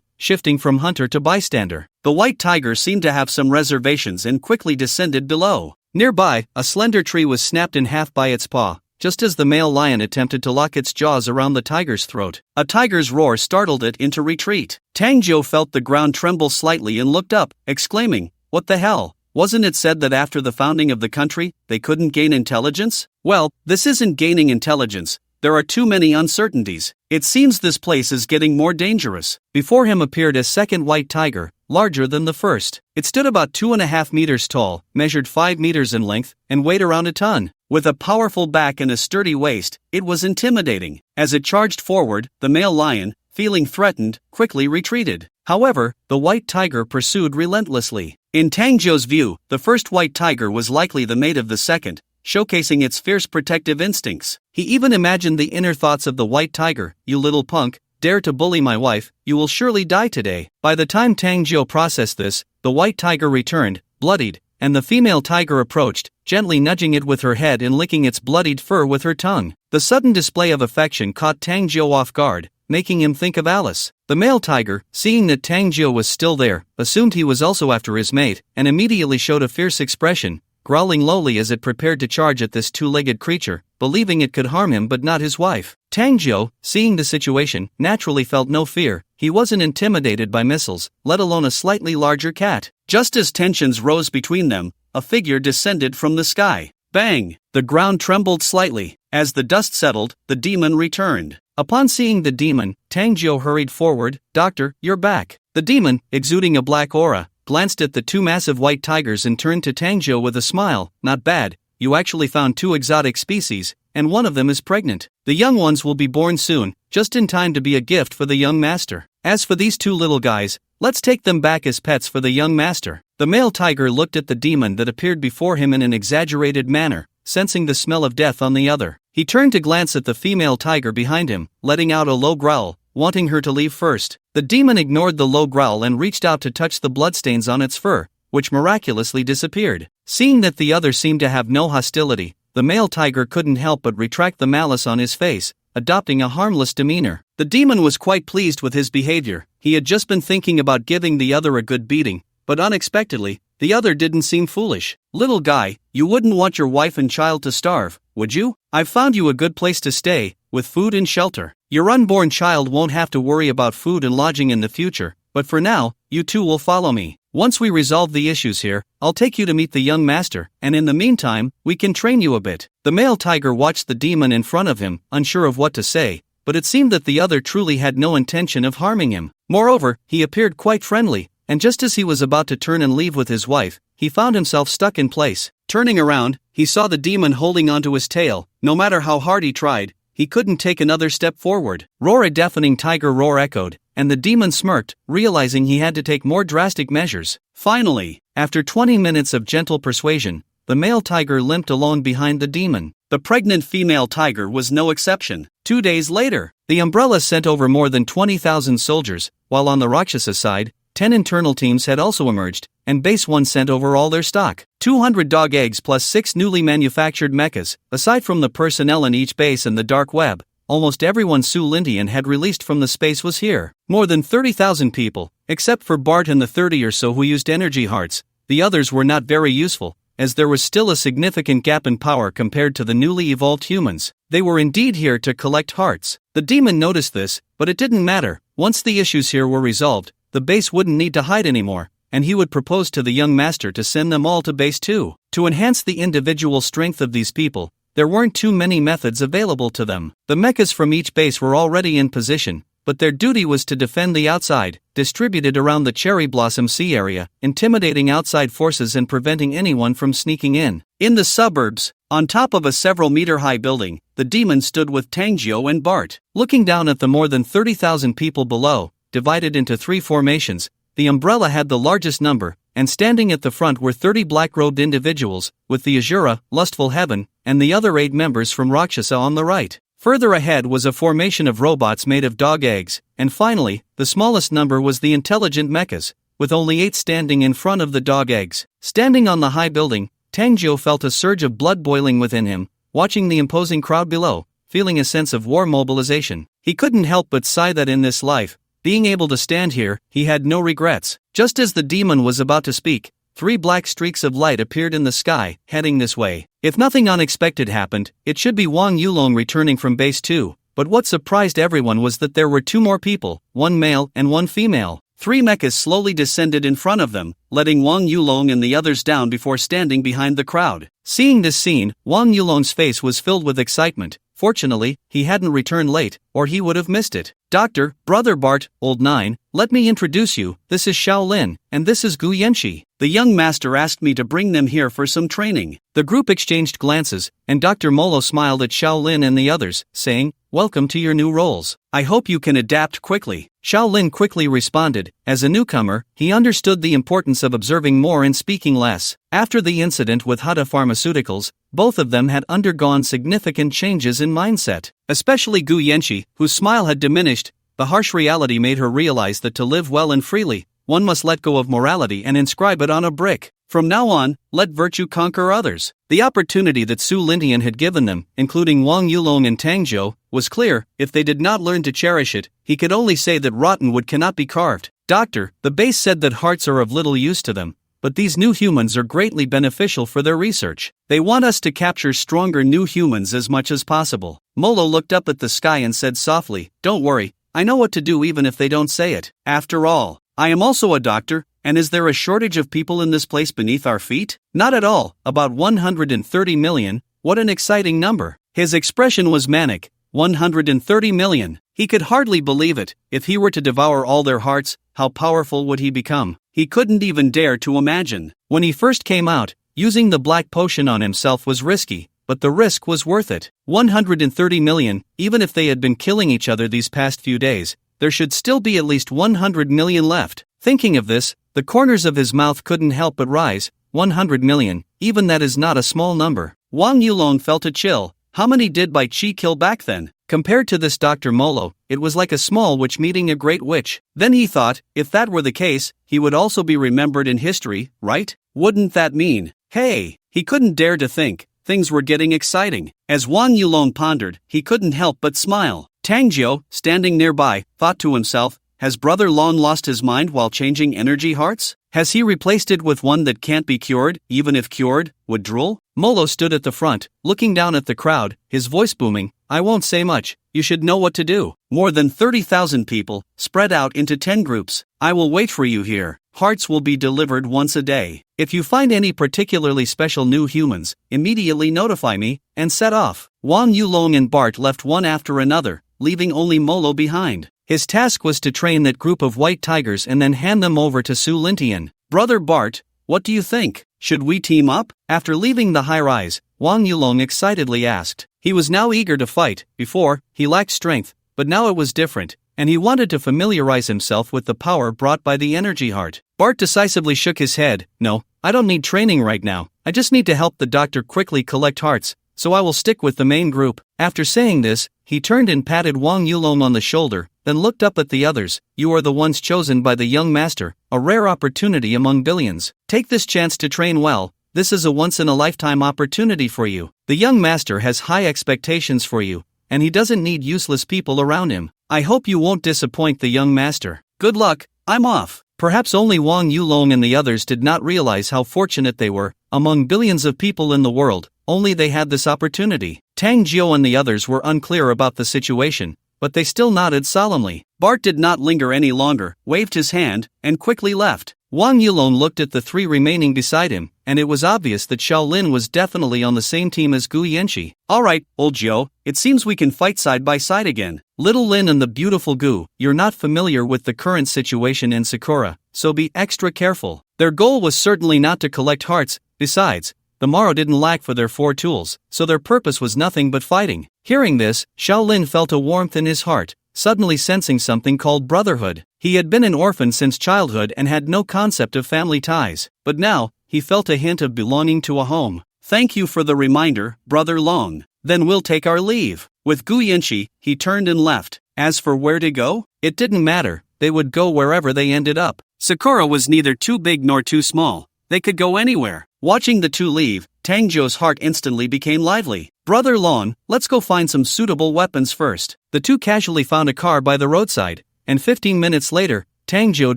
shifting from hunter to bystander. The white tiger seemed to have some reservations and quickly descended below. Nearby, a slender tree was snapped in half by its paw, just as the male lion attempted to lock its jaws around the tiger's throat. A tiger's roar startled it into retreat. Tangjo felt the ground tremble slightly and looked up, exclaiming, "What the hell? Wasn't it said that after the founding of the country, they couldn't gain intelligence? Well, this isn't gaining intelligence. There are too many uncertainties. It seems this place is getting more dangerous." Before him appeared a second white tiger, larger than the first. It stood about 2.5 meters tall, measured 5 meters in length, and weighed around a ton. With a powerful back and a sturdy waist, it was intimidating. As it charged forward, the male lion, feeling threatened, quickly retreated. However, the white tiger pursued relentlessly. In Tangjo's view, the first white tiger was likely the mate of the second. showcasing its fierce protective instincts. He even imagined the inner thoughts of the white tiger. "You little punk, dare to bully my wife, you will surely die today." By the time Tang Jiu processed this, the white tiger returned, bloodied, and the female tiger approached, gently nudging it with her head and licking its bloodied fur with her tongue. The sudden display of affection caught Tang Jiu off guard, making him think of Alice. The male tiger, seeing that Tang Jiu was still there, assumed he was also after his mate, and immediately showed a fierce expression, growling lowly as it prepared to charge at this two-legged creature, believing it could harm him but not his wife. Tang Jiu, seeing the situation, naturally felt no fear. He wasn't intimidated by missiles, let alone a slightly larger cat. Just as tensions rose between them, a figure descended from the sky. Bang! The ground trembled slightly. As the dust settled, the demon returned. Upon seeing the demon, Tang Jiu hurried forward. "Doctor, you're back." The demon, exuding a black aura, glanced at the two massive white tigers and turned to Tang Jiu with a smile. "Not bad, you actually found two exotic species, and one of them is pregnant. The young ones will be born soon, just in time to be a gift for the young master. As for these two little guys, let's take them back as pets for the young master." The male tiger looked at the demon that appeared before him in an exaggerated manner, sensing the smell of death on the other. He turned to glance at the female tiger behind him, letting out a low growl, wanting her to leave first. The demon ignored the low growl and reached out to touch the bloodstains on its fur, which miraculously disappeared. Seeing that the other seemed to have no hostility, the male tiger couldn't help but retract the malice on his face, adopting a harmless demeanor. The demon was quite pleased with his behavior. He had just been thinking about giving the other a good beating, but unexpectedly, the other didn't seem foolish. "Little guy, you wouldn't want your wife and child to starve, would you? I've found you a good place to stay, with food and shelter. Your unborn child won't have to worry about food and lodging in the future, but for now, you two will follow me. Once we resolve the issues here, I'll take you to meet the young master, and in the meantime, we can train you a bit." The male tiger watched the demon in front of him, unsure of what to say, but it seemed that the other truly had no intention of harming him. Moreover, he appeared quite friendly, and just as he was about to turn and leave with his wife, he found himself stuck in place. Turning around, he saw the demon holding onto his tail. No matter how hard he tried, he couldn't take another step forward. Roar! A deafening tiger roar echoed, and the demon smirked, realizing he had to take more drastic measures. Finally, after 20 minutes of gentle persuasion, the male tiger limped along behind the demon. The pregnant female tiger was no exception. 2 days later, the Umbrella sent over more than 20,000 soldiers, while on the Rakshasa side, 10 internal teams had also emerged, and Base 1 sent over all their stock. 200 dog eggs plus 6 newly manufactured mechas. Aside from the personnel in each base and the dark web, almost everyone Su Lindian had released from the space was here. More than 30,000 people, except for Bart and the 30 or so who used energy hearts. The others were not very useful, as there was still a significant gap in power compared to the newly evolved humans. They were indeed here to collect hearts. The demon noticed this, but it didn't matter. Once the issues here were resolved, the base wouldn't need to hide anymore, and he would propose to the young master to send them all to base 2. To enhance the individual strength of these people, there weren't too many methods available to them. The mechas from each base were already in position, but their duty was to defend the outside, distributed around the Cherry Blossom Sea area, intimidating outside forces and preventing anyone from sneaking in. In the suburbs, on top of a several-meter-high building, the demon stood with Tangio and Bart. Looking down at the more than 30,000 people below, divided into 3 formations, the Umbrella had the largest number, and standing at the front were 30 black-robed individuals, with the Azura, Lustful Heaven, and the other 8 members from Rakshasa on the right. Further ahead was a formation of robots made of dog eggs, and finally, the smallest number was the intelligent mechas, with only 8 standing in front of the dog eggs. Standing on the high building, Tangio felt a surge of blood boiling within him, watching the imposing crowd below, feeling a sense of war mobilization. He couldn't help but sigh that in this life, being able to stand here, he had no regrets. Just as the demon was about to speak, 3 black streaks of light appeared in the sky, heading this way. If nothing unexpected happened, it should be Wang Yulong returning from base 2, but what surprised everyone was that there were 2 more people, 1 male and 1 female. 3 mechas slowly descended in front of them, letting Wang Yulong and the others down before standing behind the crowd. Seeing this scene, Wang Yulong's face was filled with excitement. Fortunately, he hadn't returned late, or he would have missed it. "Doctor, Brother Bart, Old 9, let me introduce you, this is Shaolin, and this is Gu Yanxi. The young master asked me to bring them here for some training." The group exchanged glances, and Dr. Molo smiled at Shaolin and the others, saying, "Welcome to your new roles. I hope you can adapt quickly." Shaolin quickly responded, As a newcomer, he understood the importance of observing more and speaking less. After the incident with Hada Pharmaceuticals, both of them had undergone significant changes in mindset. Especially Gu Yanqi, whose smile had diminished. The harsh reality made her realize that to live well and freely, one must let go of morality and inscribe it on a brick. From now on, let virtue conquer others. The opportunity that Su Lintian had given them, including Wang Yulong and Tang Zhou, was clear. If they did not learn to cherish it, he could only say that rotten wood cannot be carved. Doctor, the base said that hearts are of little use to them, but these new humans are greatly beneficial for their research. They want us to capture stronger new humans as much as possible. Molo looked up at the sky and said softly, "Don't worry, I know what to do even if they don't say it. After all, I am also a doctor. And is there a shortage of people in this place beneath our feet? Not at all, about 130 million, what an exciting number." His expression was manic. 130 million. He could hardly believe it. If he were to devour all their hearts, how powerful would he become? He couldn't even dare to imagine. When he first came out, using the black potion on himself was risky, but the risk was worth it. 130 million, even if they had been killing each other these past few days, there should still be at least 100 million left. Thinking of this, the corners of his mouth couldn't help but rise. 100 million, even that is not a small number. Wang Yulong felt a chill. How many did Bai Qi kill back then? Compared to this Dr. Molo, it was like a small witch meeting a great witch. Then he thought, if that were the case, he would also be remembered in history, right? Wouldn't that mean? Hey, he couldn't dare to think. Things were getting exciting. As Wang Yulong pondered, he couldn't help but smile. Tang Zhou, standing nearby, thought to himself, has Brother Long lost his mind while changing energy hearts? Has he replaced it with one that can't be cured, even if cured, would drool? Molo stood at the front, looking down at the crowd, his voice booming. I won't say much, you should know what to do. More than 30,000 people, spread out into 10 groups. I will wait for you here. Hearts will be delivered once a day. If you find any particularly special new humans, immediately notify me, and set off. Wang Yulong and Bart left one after another, leaving only Molo behind. His task was to train that group of white tigers and then hand them over to Su Lintian. Brother Bart, what do you think? Should we team up? After leaving the high-rise, Wang Yulong excitedly asked. He was now eager to fight. Before, he lacked strength, but now it was different, and he wanted to familiarize himself with the power brought by the energy heart. Bart decisively shook his head. No, I don't need training right now. I just need to help the doctor quickly collect hearts, so I will stick with the main group. After saying this, he turned and patted Wang Yulong on the shoulder, then looked up at the others. You are the ones chosen by the young master, a rare opportunity among billions. Take this chance to train well. This is a once-in-a-lifetime opportunity for you. The young master has high expectations for you, and he doesn't need useless people around him. I hope you won't disappoint the young master. Good luck, I'm off. Perhaps only Wang Yulong and the others did not realize how fortunate they were. Among billions of people in the world, only they had this opportunity. Tang Zhou and the others were unclear about the situation, but they still nodded solemnly. Bart did not linger any longer, waved his hand, and quickly left. Wang Yulong looked at the three remaining beside him, and it was obvious that Xiao Lin was definitely on the same team as Gu Yanqi. Alright, old Zhou, it seems we can fight side by side again. Little Lin and the beautiful Gu, you're not familiar with the current situation in Sakura, so be extra careful. Their goal was certainly not to collect hearts. Besides, the Maro didn't lack for their 4 tools, so their purpose was nothing but fighting. Hearing this, Xiao Lin felt a warmth in his heart, suddenly sensing something called brotherhood. He had been an orphan since childhood and had no concept of family ties, but now, he felt a hint of belonging to a home. Thank you for the reminder, Brother Long. Then we'll take our leave. With Gu Yanqi, he turned and left. As for where to go, it didn't matter, they would go wherever they ended up. Sakura was neither too big nor too small. They could go anywhere. Watching the two leave, Tang Zhou's heart instantly became lively. Brother Long, let's go find some suitable weapons first. The two casually found a car by the roadside, and 15 minutes later, Tang Zhou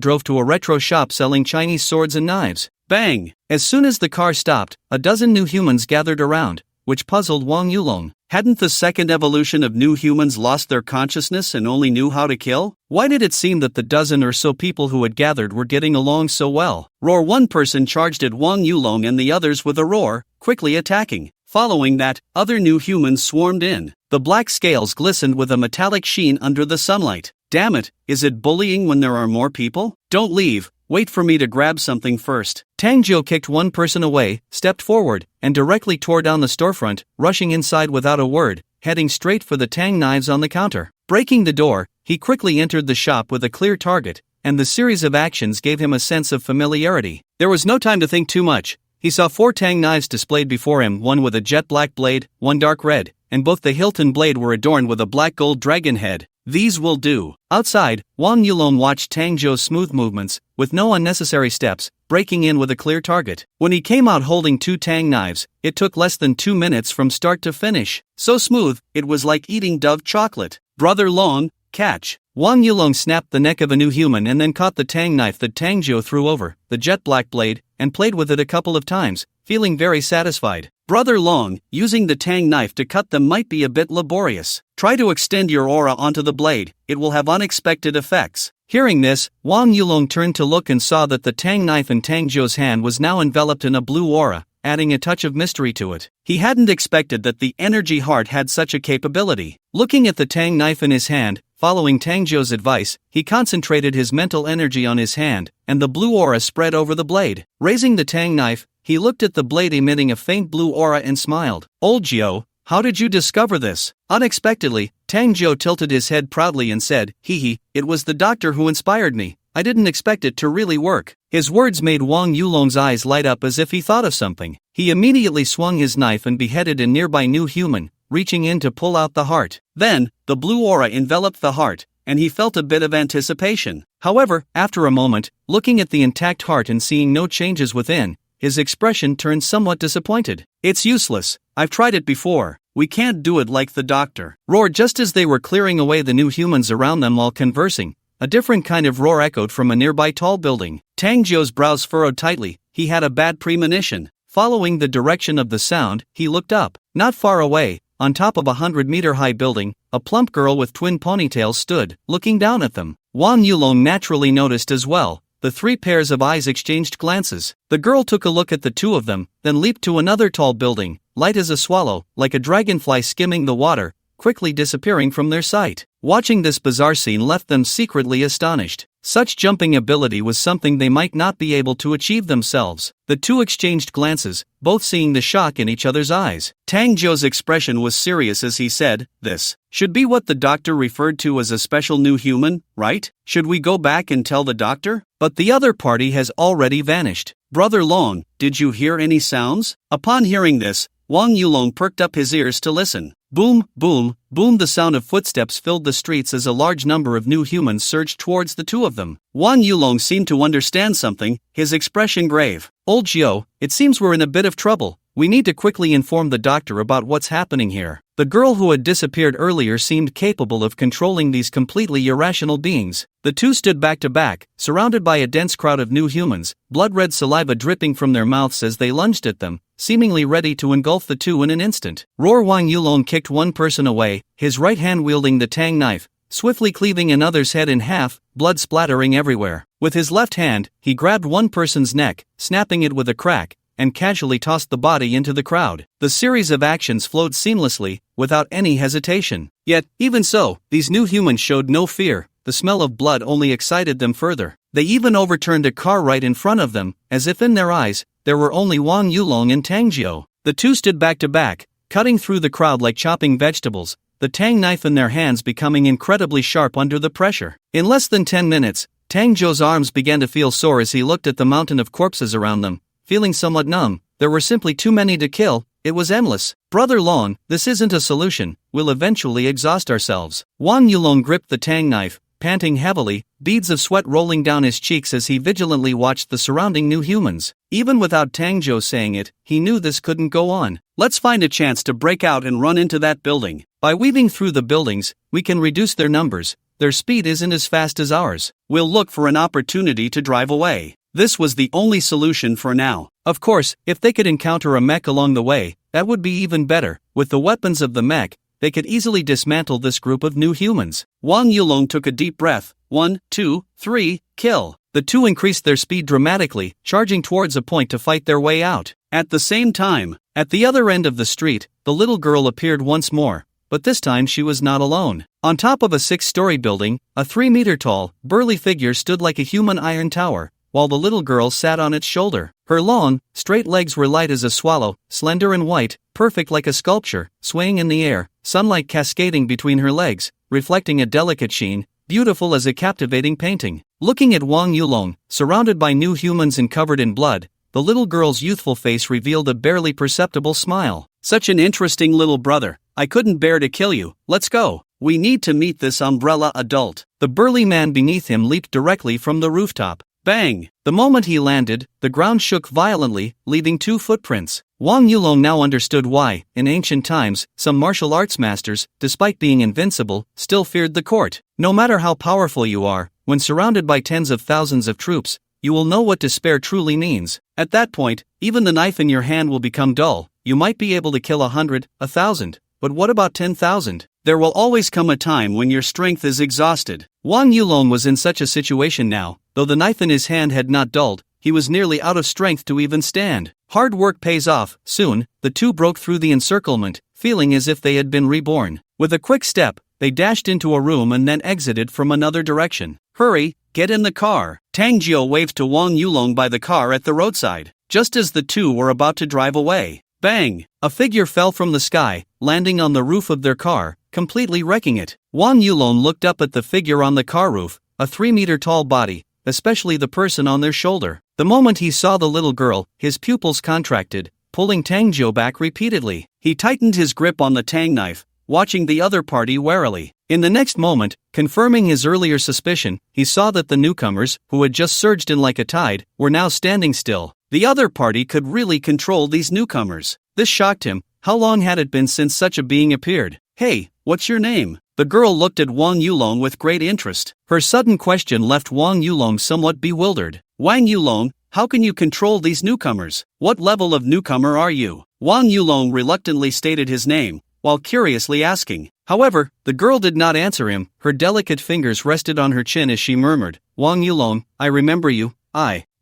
drove to a retro shop selling Chinese swords and knives. Bang! As soon as the car stopped, a dozen new humans gathered around, which puzzled Wang Yulong. Hadn't the second evolution of new humans lost their consciousness and only knew how to kill? Why did it seem that the dozen or so people who had gathered were getting along so well? Roar! One person charged at Wang Yulong and the others with a roar, quickly attacking. Following that, other new humans swarmed in. The black scales glistened with a metallic sheen under the sunlight. Damn it, is it bullying when there are more people? Don't leave, wait for me to grab something first. Tang Zhou kicked one person away, stepped forward, and directly tore down the storefront, rushing inside without a word, heading straight for the Tang knives on the counter. Breaking the door, he quickly entered the shop with a clear target, and the series of actions gave him a sense of familiarity. There was no time to think too much. He saw 4 tang knives displayed before him, one with a jet black blade, one dark red, and both the hilt and blade were adorned with a black gold dragon head. These will do. Outside, Wang Yulong watched Tang Zhou's smooth movements, with no unnecessary steps, breaking in with a clear target. When he came out holding 2 tang knives, it took less than 2 minutes from start to finish. So smooth, it was like eating Dove chocolate. Brother Long, catch. Wang Yulong snapped the neck of a new human and then caught the tang knife that Tang Zhou threw over the jet black blade, and played with it a couple of times, feeling very satisfied. Brother Long, using the tang knife to cut them might be a bit laborious. Try to extend your aura onto the blade, it will have unexpected effects. Hearing this, Wang Yulong turned to look and saw that the tang knife in Tang Zhou's hand was now enveloped in a blue aura, adding a touch of mystery to it. He hadn't expected that the energy heart had such a capability. Looking at the tang knife in his hand, following Tang Zhou's advice, he concentrated his mental energy on his hand, and the blue aura spread over the blade. Raising the tang knife, he looked at the blade emitting a faint blue aura and smiled. Old Zhou, how did you discover this? Unexpectedly, Tang Zhou tilted his head proudly and said, "Hee, it was the doctor who inspired me. I didn't expect it to really work." His words made Wang Yulong's eyes light up as if he thought of something. He immediately swung his knife and beheaded a nearby new human, reaching in to pull out the heart. Then, the blue aura enveloped the heart, and he felt a bit of anticipation. However, after a moment, looking at the intact heart and seeing no changes within, his expression turned somewhat disappointed. "It's useless. I've tried it before. We can't do it like the doctor." Roared just as they were clearing away the new humans around them while conversing. A different kind of roar echoed from a nearby tall building. Tang Zhou's brows furrowed tightly. He had a bad premonition. Following the direction of the sound, he looked up. Not far away, on top of a 100-meter-high building, a plump girl with twin ponytails stood, looking down at them. Wang Yulong naturally noticed as well. The 3 pairs of eyes exchanged glances. The girl took a look at the 2 of them, then leaped to another tall building, light as a swallow, like a dragonfly skimming the water, quickly disappearing from their sight. Watching this bizarre scene left them secretly astonished. Such jumping ability was something they might not be able to achieve themselves. The 2 exchanged glances, both seeing the shock in each other's eyes. Tang Zhou's expression was serious as he said, "This should be what the doctor referred to as a special new human, right? Should we go back and tell the doctor?" But the other party has already vanished. "Brother Long, did you hear any sounds?" Upon hearing this, Wang Yulong perked up his ears to listen. Boom, boom, boom. The sound of footsteps filled the streets as a large number of new humans surged towards the 2 of them. Wang Yulong seemed to understand something, his expression grave. "Old Zhou, it seems we're in a bit of trouble. We need to quickly inform the doctor about what's happening here." The girl who had disappeared earlier seemed capable of controlling these completely irrational beings. The 2 stood back to back, surrounded by a dense crowd of new humans, blood-red saliva dripping from their mouths as they lunged at them, seemingly ready to engulf the 2 in an instant. Roar Wang Yulong kicked one person away, his right hand wielding the tang knife, swiftly cleaving another's head in half, blood splattering everywhere. With his left hand, he grabbed one person's neck, snapping it with a crack, and casually tossed the body into the crowd. The series of actions flowed seamlessly, without any hesitation. Yet, even so, these new humans showed no fear. The smell of blood only excited them further. They even overturned a car right in front of them, as if in their eyes, there were only Wang Yulong and Tang Zhou. The 2 stood back to back, cutting through the crowd like chopping vegetables, the tang knife in their hands becoming incredibly sharp under the pressure. In less than 10 minutes, Tang Zhou's arms began to feel sore as he looked at the mountain of corpses around them. Feeling somewhat numb, there were simply too many to kill. It was endless. "Brother Long, this isn't a solution. We'll eventually exhaust ourselves." Wang Yulong gripped the tang knife, panting heavily, beads of sweat rolling down his cheeks as he vigilantly watched the surrounding new humans. Even without Tang Zhou saying it, he knew this couldn't go on. "Let's find a chance to break out and run into that building. By weaving through the buildings, we can reduce their numbers. Their speed isn't as fast as ours. We'll look for an opportunity to drive away." This was the only solution for now. Of course, if they could encounter a mech along the way, that would be even better. With the weapons of the mech, they could easily dismantle this group of new humans. Wang Yulong took a deep breath. 1, 2, 3, kill. The 2 increased their speed dramatically, charging towards a point to fight their way out. At the same time, at the other end of the street, the little girl appeared once more. But this time she was not alone. On top of a 6-story building, a 3-meter-tall, burly figure stood like a human iron tower, while the little girl sat on its shoulder. Her long, straight legs were light as a swallow, slender and white, perfect like a sculpture, swaying in the air, sunlight cascading between her legs, reflecting a delicate sheen. beautiful as a captivating painting. Looking at Wang Yulong, surrounded by new humans and covered in blood, the little girl's youthful face revealed a barely perceptible smile. Such an interesting little brother. I couldn't bear to kill you. Let's go. We need to meet this umbrella adult. The burly man beneath him leaped directly from the rooftop. Bang! The moment he landed, the ground shook violently, leaving 2 footprints. Wang Yulong now understood why, in ancient times, some martial arts masters, despite being invincible, still feared the court. No matter how powerful you are, when surrounded by tens of thousands of troops, you will know what despair truly means. At that point, even the knife in your hand will become dull. You might be able to kill 100, 1,000, but what about 10,000? There will always come a time when your strength is exhausted. Wang Yulong was in such a situation now. Though the knife in his hand had not dulled, he was nearly out of strength to even stand. Hard work pays off. Soon, the two broke through the encirclement, feeling as if they had been reborn. With a quick step, they dashed into a room and then exited from another direction. Hurry, get in the car. Tang Jiu waved to Wang Yulong by the car at the roadside. Just as the two were about to drive away, bang! A figure fell from the sky, landing on the roof of their car, completely wrecking it. Wang Yulong looked up at the figure on the car roof, a 3-meter-tall body, especially the person on their shoulder. The moment he saw the little girl, his pupils contracted, pulling Tang Jiu back repeatedly. He tightened his grip on the tang knife, watching the other party warily. In the next moment, confirming his earlier suspicion, he saw that the newcomers, who had just surged in like a tide, were now standing still. The other party could really control these newcomers. This shocked him. How long had it been since such a being appeared? Hey, what's your name? The girl looked at Wang Yulong with great interest. Her sudden question left Wang Yulong somewhat bewildered. Wang Yulong, how can you control these newcomers? What level of newcomer are you? Wang Yulong reluctantly stated his name, while curiously asking. However, the girl did not answer him. Her delicate fingers rested on her chin as she murmured, Wang Yulong, I remember you.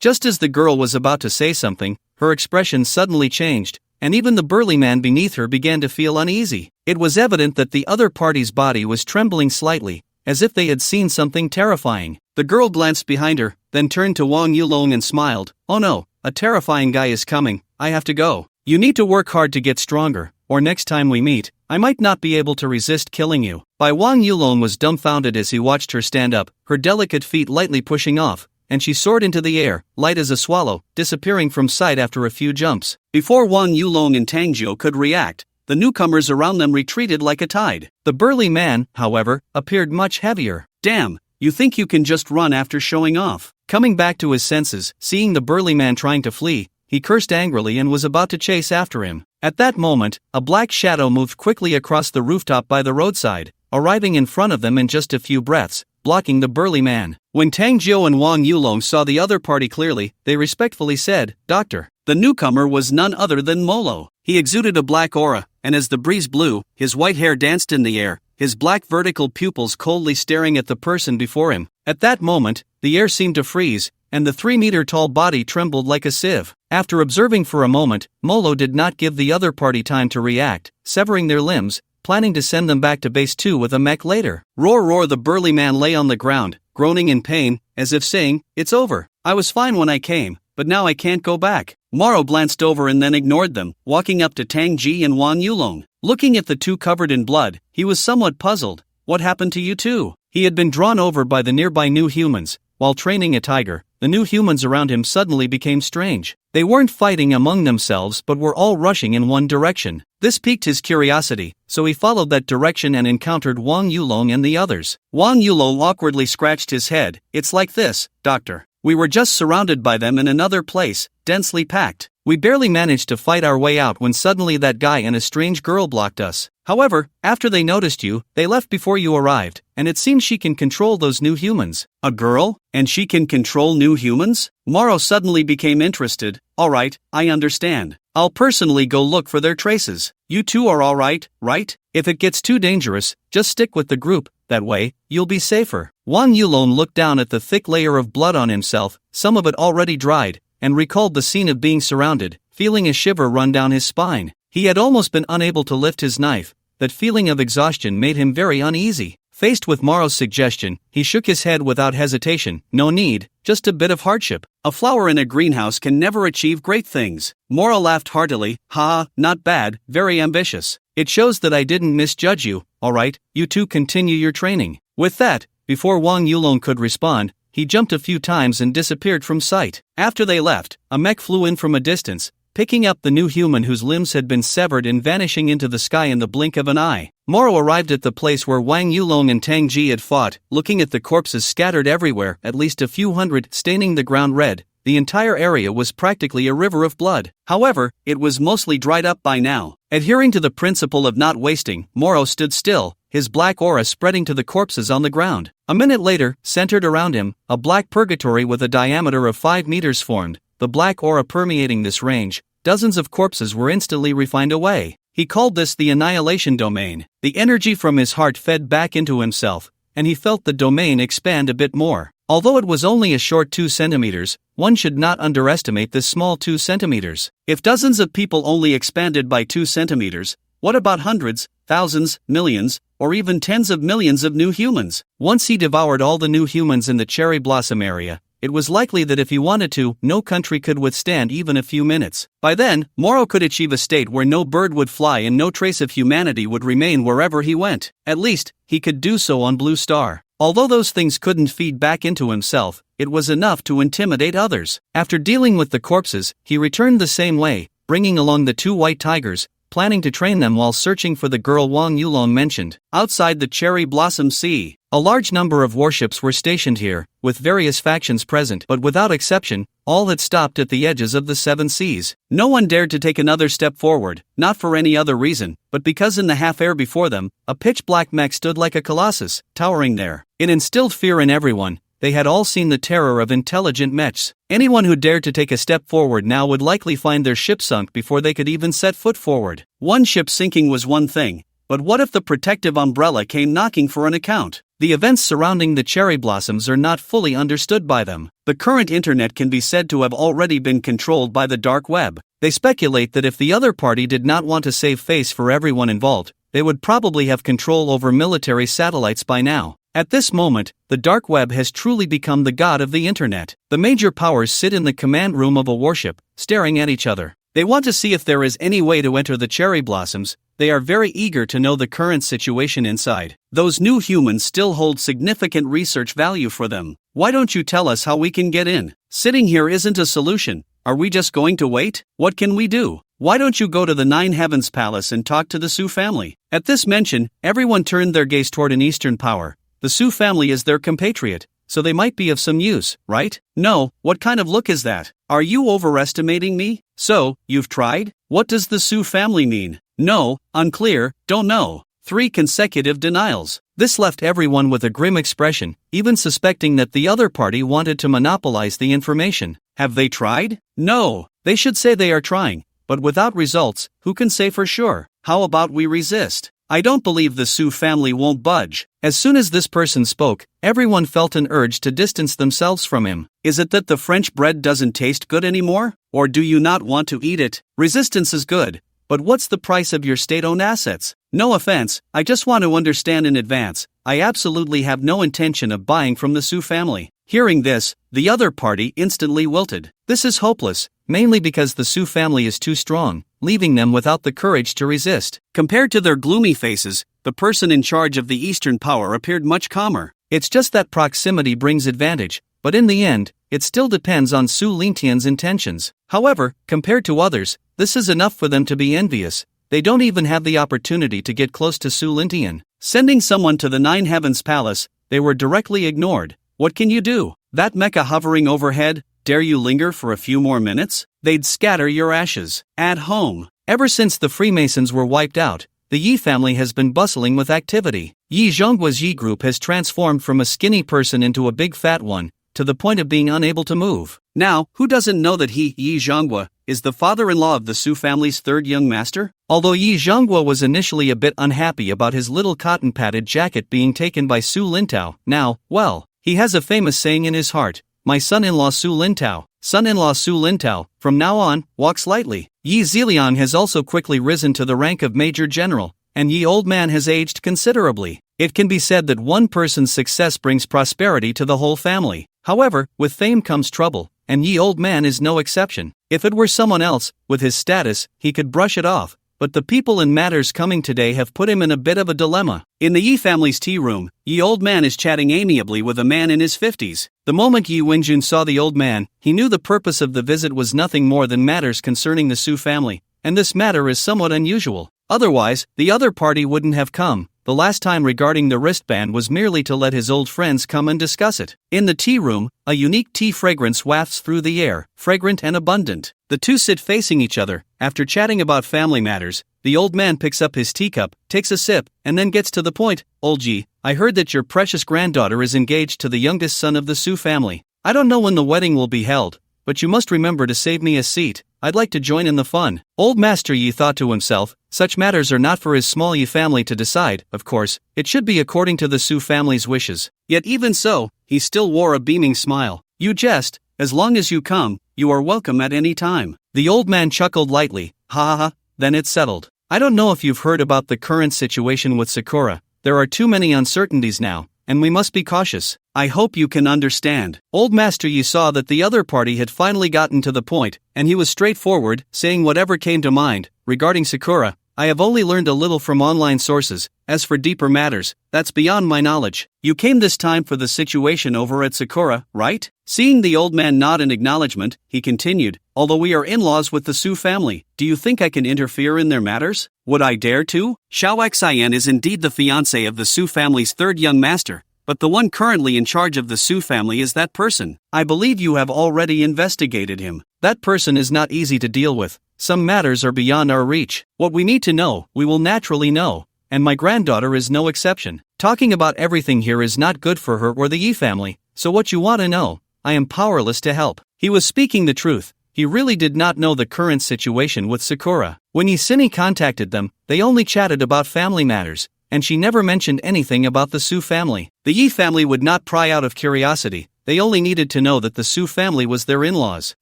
Just as the girl was about to say something, her expression suddenly changed, and even the burly man beneath her began to feel uneasy. It was evident that the other party's body was trembling slightly, as if they had seen something terrifying. The girl glanced behind her, then turned to Wang Yulong and smiled. Oh no, a terrifying guy is coming. I have to go. You need to work hard to get stronger, or next time we meet, I might not be able to resist killing you. Wang Yulong was dumbfounded as he watched her stand up, her delicate feet lightly pushing off, and she soared into the air, light as a swallow, disappearing from sight after a few jumps. Before Wang Yulong and Tang Jiu could react, the newcomers around them retreated like a tide. The burly man, however, appeared much heavier. Damn, you think you can just run after showing off? Coming back to his senses, seeing the burly man trying to flee, he cursed angrily and was about to chase after him. At that moment, a black shadow moved quickly across the rooftop by the roadside, arriving in front of them in just a few breaths, blocking the burly man. When Tang Jiu and Wang Yulong saw the other party clearly, they respectfully said, Doctor. The newcomer was none other than Molo. He exuded a black aura, and as the breeze blew, his white hair danced in the air, his black vertical pupils coldly staring at the person before him. At that moment, the air seemed to freeze, and the 3-meter-tall body trembled like a sieve. After observing for a moment, Molo did not give the other party time to react, severing their limbs, planning to send them back to base 2 with a mech later. Roar roar, the burly man lay on the ground, groaning in pain, as if saying, it's over. I was fine when I came, but now I can't go back. Moro glanced over and then ignored them, walking up to Tang Ji and Wang Yulong. Looking at the two covered in blood, he was somewhat puzzled. What happened to you two? He had been drawn over by the nearby new humans. While training a tiger, the new humans around him suddenly became strange. They weren't fighting among themselves but were all rushing in one direction. This piqued his curiosity, so he followed that direction and encountered Wang Yulong and the others. Wang Yulong awkwardly scratched his head. It's like this, Doctor. We were just surrounded by them in another place, densely packed. We barely managed to fight our way out when suddenly that guy and a strange girl blocked us. However, after they noticed you, they left before you arrived, and it seems she can control those new humans. A girl? And she can control new humans? Moro suddenly became interested. Alright, I understand. I'll personally go look for their traces. You two are alright, right? If it gets too dangerous, just stick with the group. That way, you'll be safer. Wang Yulong looked down at the thick layer of blood on himself, some of it already dried, and recalled the scene of being surrounded, feeling a shiver run down his spine. He had almost been unable to lift his knife. That feeling of exhaustion made him very uneasy. Faced with Moro's suggestion, he shook his head without hesitation. No need, just a bit of hardship. A flower in a greenhouse can never achieve great things. Moro laughed heartily. Not bad, very ambitious. It shows that I didn't misjudge you. Alright, you two continue your training. With that, Before Wang Yulong could respond, he jumped a few times and disappeared from sight. After they left, a mech flew in from a distance, picking up the new human whose limbs had been severed and vanishing into the sky in the blink of an eye. Moro arrived at the place where Wang Yulong and Tang Ji had fought, looking at the corpses scattered everywhere, at least a few hundred, staining the ground red. The entire area was practically a river of blood. However, it was mostly dried up by now. Adhering to the principle of not wasting, Moro stood still, his black aura spreading to the corpses on the ground. A minute later, centered around him, a black purgatory with a diameter of 5 meters formed, the black aura permeating this range. Dozens of corpses were instantly refined away. He called this the annihilation domain. The energy from his heart fed back into himself, and he felt the domain expand a bit more. Although it was only a short 2 centimeters, one should not underestimate this small 2 centimeters. If dozens of people only expanded by 2 centimeters, what about hundreds, thousands, millions, or even tens of millions of new humans? Once he devoured all the new humans in the cherry blossom area, it was likely that if he wanted to, no country could withstand even a few minutes. By then, Moro could achieve a state where no bird would fly and no trace of humanity would remain wherever he went. At least, he could do so on Blue Star. Although those things couldn't feed back into himself, it was enough to intimidate others. After dealing with the corpses, he returned the same way, bringing along the 2 white tigers, planning to train them while searching for the girl Wang Yulong mentioned. Outside the Cherry Blossom Sea, a large number of warships were stationed here, with various factions present, but without exception, all had stopped at the edges of the 7 seas. No one dared to take another step forward, not for any other reason, but because in the half-air before them, a pitch-black mech stood like a colossus, towering there. It instilled fear in everyone. They had all seen the terror of intelligent mechs. Anyone who dared to take a step forward now would likely find their ship sunk before they could even set foot forward. One ship sinking was one thing, but what if the protective umbrella came knocking for an account? The events surrounding the cherry blossoms are not fully understood by them. The current internet can be said to have already been controlled by the dark web. They speculate that if the other party did not want to save face for everyone involved, they would probably have control over military satellites by now. At this moment, the dark web has truly become the god of the internet. The major powers sit in the command room of a warship, staring at each other. They want to see if there is any way to enter the cherry blossoms. They are very eager to know the current situation inside. Those new humans still hold significant research value for them. Why don't you tell us how we can get in? Sitting here isn't a solution. Are we just going to wait? What can we do? Why don't you go to the Nine Heavens Palace and talk to the Su family? At this mention, everyone turned their gaze toward an Eastern power. The Su family is their compatriot, so they might be of some use, right? No, what kind of look is that? Are you overestimating me? So, you've tried? What does the Su family mean? No, unclear, don't know. 3 consecutive denials. This left everyone with a grim expression, even suspecting that the other party wanted to monopolize the information. Have they tried? No, they should say they are trying, but without results, who can say for sure? How about we resist? I don't believe the Su family won't budge. As soon as this person spoke, everyone felt an urge to distance themselves from him. Is it that the French bread doesn't taste good anymore? Or do you not want to eat it? Resistance is good, but what's the price of your state-owned assets? No offense, I just want to understand in advance. I absolutely have no intention of buying from the Su family. Hearing this, the other party instantly wilted. This is hopeless, mainly because the Su family is too strong, leaving them without the courage to resist. Compared to their gloomy faces, the person in charge of the Eastern power appeared much calmer. It's just that proximity brings advantage, but in the end, it still depends on Su Lingtian's intentions. However, compared to others, this is enough for them to be envious. They don't even have the opportunity to get close to Su Lingtian. Sending someone to the Nine Heavens Palace, they were directly ignored. What can you do? That mecha hovering overhead, dare you linger for a few more minutes? They'd scatter your ashes. At home. Ever since the Freemasons were wiped out, the Yi family has been bustling with activity. Yi Zhongguo's Yi group has transformed from a skinny person into a big fat one, to the point of being unable to move. Now, who doesn't know that Yi Zhongguo is the father-in-law of the Su family's 3rd young master? Although Yi Zhongguo was initially a bit unhappy about his little cotton-padded jacket being taken by Su Lintao, now, well, he has a famous saying in his heart, my son-in-law Su Lintao, son-in-law Su Lintao, from now on, walks lightly. Yi Ziliang has also quickly risen to the rank of Major General, and Yi Old Man has aged considerably. It can be said that one person's success brings prosperity to the whole family. However, with fame comes trouble, and Yi Old Man is no exception. If it were someone else, with his status, he could brush it off, but the people and matters coming today have put him in a bit of a dilemma. In the Yi family's tea room, Yi old man is chatting amiably with a man in his 50s. The moment Yi Wenjun saw the old man, he knew the purpose of the visit was nothing more than matters concerning the Su family, and this matter is somewhat unusual. Otherwise, the other party wouldn't have come. The last time regarding the wristband was merely to let his old friends come and discuss it. In the tea room, a unique tea fragrance wafts through the air, fragrant and abundant. The two sit facing each other. After chatting about family matters, the old man picks up his teacup, takes a sip, and then gets to the point. "Old Ji, I heard that your precious granddaughter is engaged to the youngest son of the Su family. I don't know when the wedding will be held, but you must remember to save me a seat. I'd like to join in the fun." Old Master Yi thought to himself, such matters are not for his small Yi family to decide, of course, it should be according to the Su family's wishes. Yet even so, he still wore a beaming smile. "You jest, as long as you come, you are welcome at any time." The old man chuckled lightly. "Ha ha ha, then it's settled. I don't know if you've heard about the current situation with Sakura. There are too many uncertainties now, and we must be cautious. I hope you can understand." Old Master Yi saw that the other party had finally gotten to the point, and he was straightforward, saying whatever came to mind. "Regarding Sakura, I have only learned a little from online sources. As for deeper matters, that's beyond my knowledge. You came this time for the situation over at Sakura, right?" Seeing the old man nod in acknowledgement, he continued, "Although we are in-laws with the Su family, do you think I can interfere in their matters? Would I dare to?" Xiao Xian is indeed the fiancé of the Su family's third young master, but the one currently in charge of the Su family is that person. I believe you have already investigated him. That person is not easy to deal with. Some matters are beyond our reach. What we need to know, we will naturally know, and my granddaughter is no exception. Talking about everything here is not good for her or the Yi family, so what you want to know, I am powerless to help. He was speaking the truth. He really did not know the current situation with Sakura. When Yasini contacted them, they only chatted about family matters, and she never mentioned anything about the Su family. The Yi family would not pry out of curiosity. They only needed to know that the Su family was their in-laws.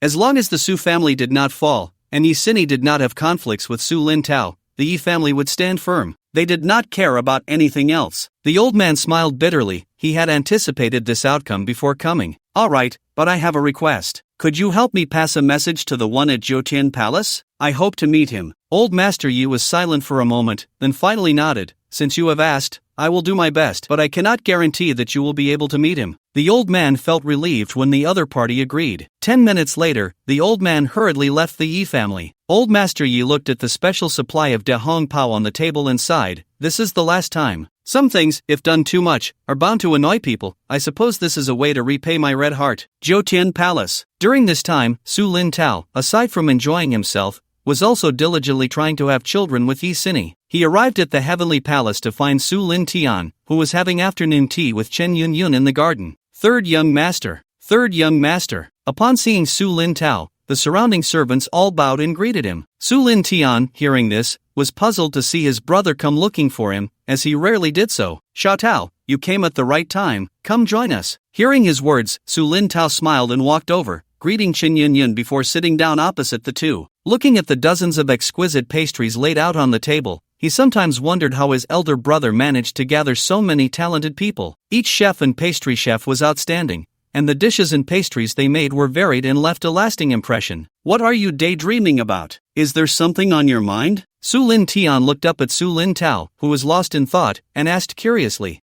As long as the Su family did not fall, and Yasini did not have conflicts with Su Lin Tao, the Yi family would stand firm. They did not care about anything else. The old man smiled bitterly. He had anticipated this outcome before coming. "All right, but I have a request. Could you help me pass a message to the one at Jiutian Palace? I hope to meet him." Old Master Yi was silent for a moment, then finally nodded. "Since you have asked, I will do my best, but I cannot guarantee that you will be able to meet him." The old man felt relieved when the other party agreed. 10 minutes later, the old man hurriedly left the Yi family. Old Master Yi looked at the special supply of De Hong Pao on the table and sighed. "This is the last time. Some things, if done too much, are bound to annoy people. I suppose this is a way to repay my red heart." Jiutian Palace. During this time, Su Lin Tao, aside from enjoying himself, was also diligently trying to have children with Yi Sini. He arrived at the Heavenly Palace to find Su Lin Tian, who was having afternoon tea with Chen Yun Yun in the garden. Third young master. Third young master. Upon seeing Su Lin Tao, the surrounding servants all bowed and greeted him. Su Lin Tian, hearing this, was puzzled to see his brother come looking for him, as he rarely did so. "Xiao Tao, you came at the right time, come join us." Hearing his words, Su Lin Tao smiled and walked over, greeting Chen Yun Yun before sitting down opposite the two. Looking at the dozens of exquisite pastries laid out on the table, he sometimes wondered how his elder brother managed to gather so many talented people. Each chef and pastry chef was outstanding, and the dishes and pastries they made were varied and left a lasting impression. "What are you daydreaming about? Is there something on your mind?" Su Lin Tian looked up at Su Lin Tao, who was lost in thought, and asked curiously.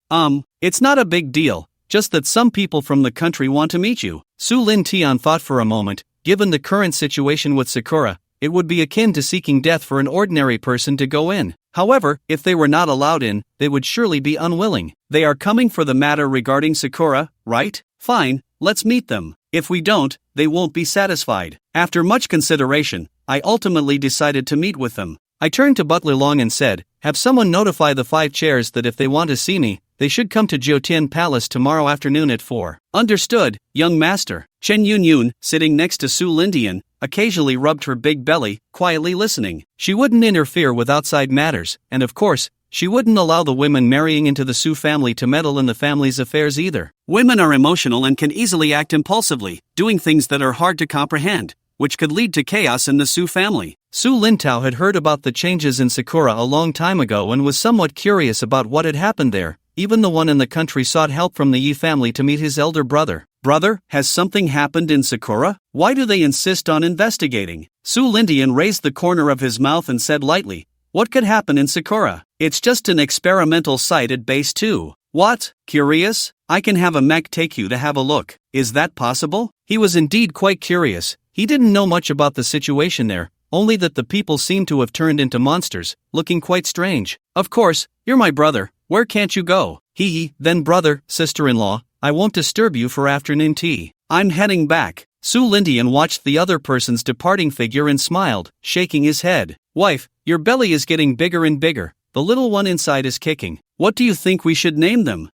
It's not a big deal, just that some people from the country want to meet you." Su Lin Tian thought for a moment. Given the current situation with Sakura, it would be akin to seeking death for an ordinary person to go in. However, if they were not allowed in, they would surely be unwilling. "They are coming for the matter regarding Sakura, right? Fine, let's meet them. If we don't, they won't be satisfied." After much consideration, I ultimately decided to meet with them. I turned to Butler Long and said, "Have someone notify the 5 chairs that if they want to see me, they should come to Jiutian Palace tomorrow afternoon at 4. "Understood, young master." Chen Yun Yun, sitting next to Su Lindian, occasionally rubbed her big belly, quietly listening. She wouldn't interfere with outside matters, and of course, she wouldn't allow the women marrying into the Su family to meddle in the family's affairs either. Women are emotional and can easily act impulsively, doing things that are hard to comprehend, which could lead to chaos in the Su family. Su Lintao had heard about the changes in Sakura a long time ago and was somewhat curious about what had happened there. Even the one in the country sought help from the Yi family to meet his elder brother. "Brother, has something happened in Sakura? Why do they insist on investigating?" Su Lindian raised the corner of his mouth and said lightly, What could happen in Sakura? It's just an experimental site at base 2. What? Curious? I can have a mech take you to have a look. Is that possible? He was indeed quite curious. He didn't know much about the situation there, only that the people seemed to have turned into monsters, looking quite strange. Of course, you're my brother. Where can't you go? Then brother, sister-in-law, I won't disturb you for afternoon tea. I'm heading back. Su Lintian watched the other person's departing figure and smiled, shaking his head. Wife, your belly is getting bigger and bigger. The little one inside is kicking. What do you think we should name them?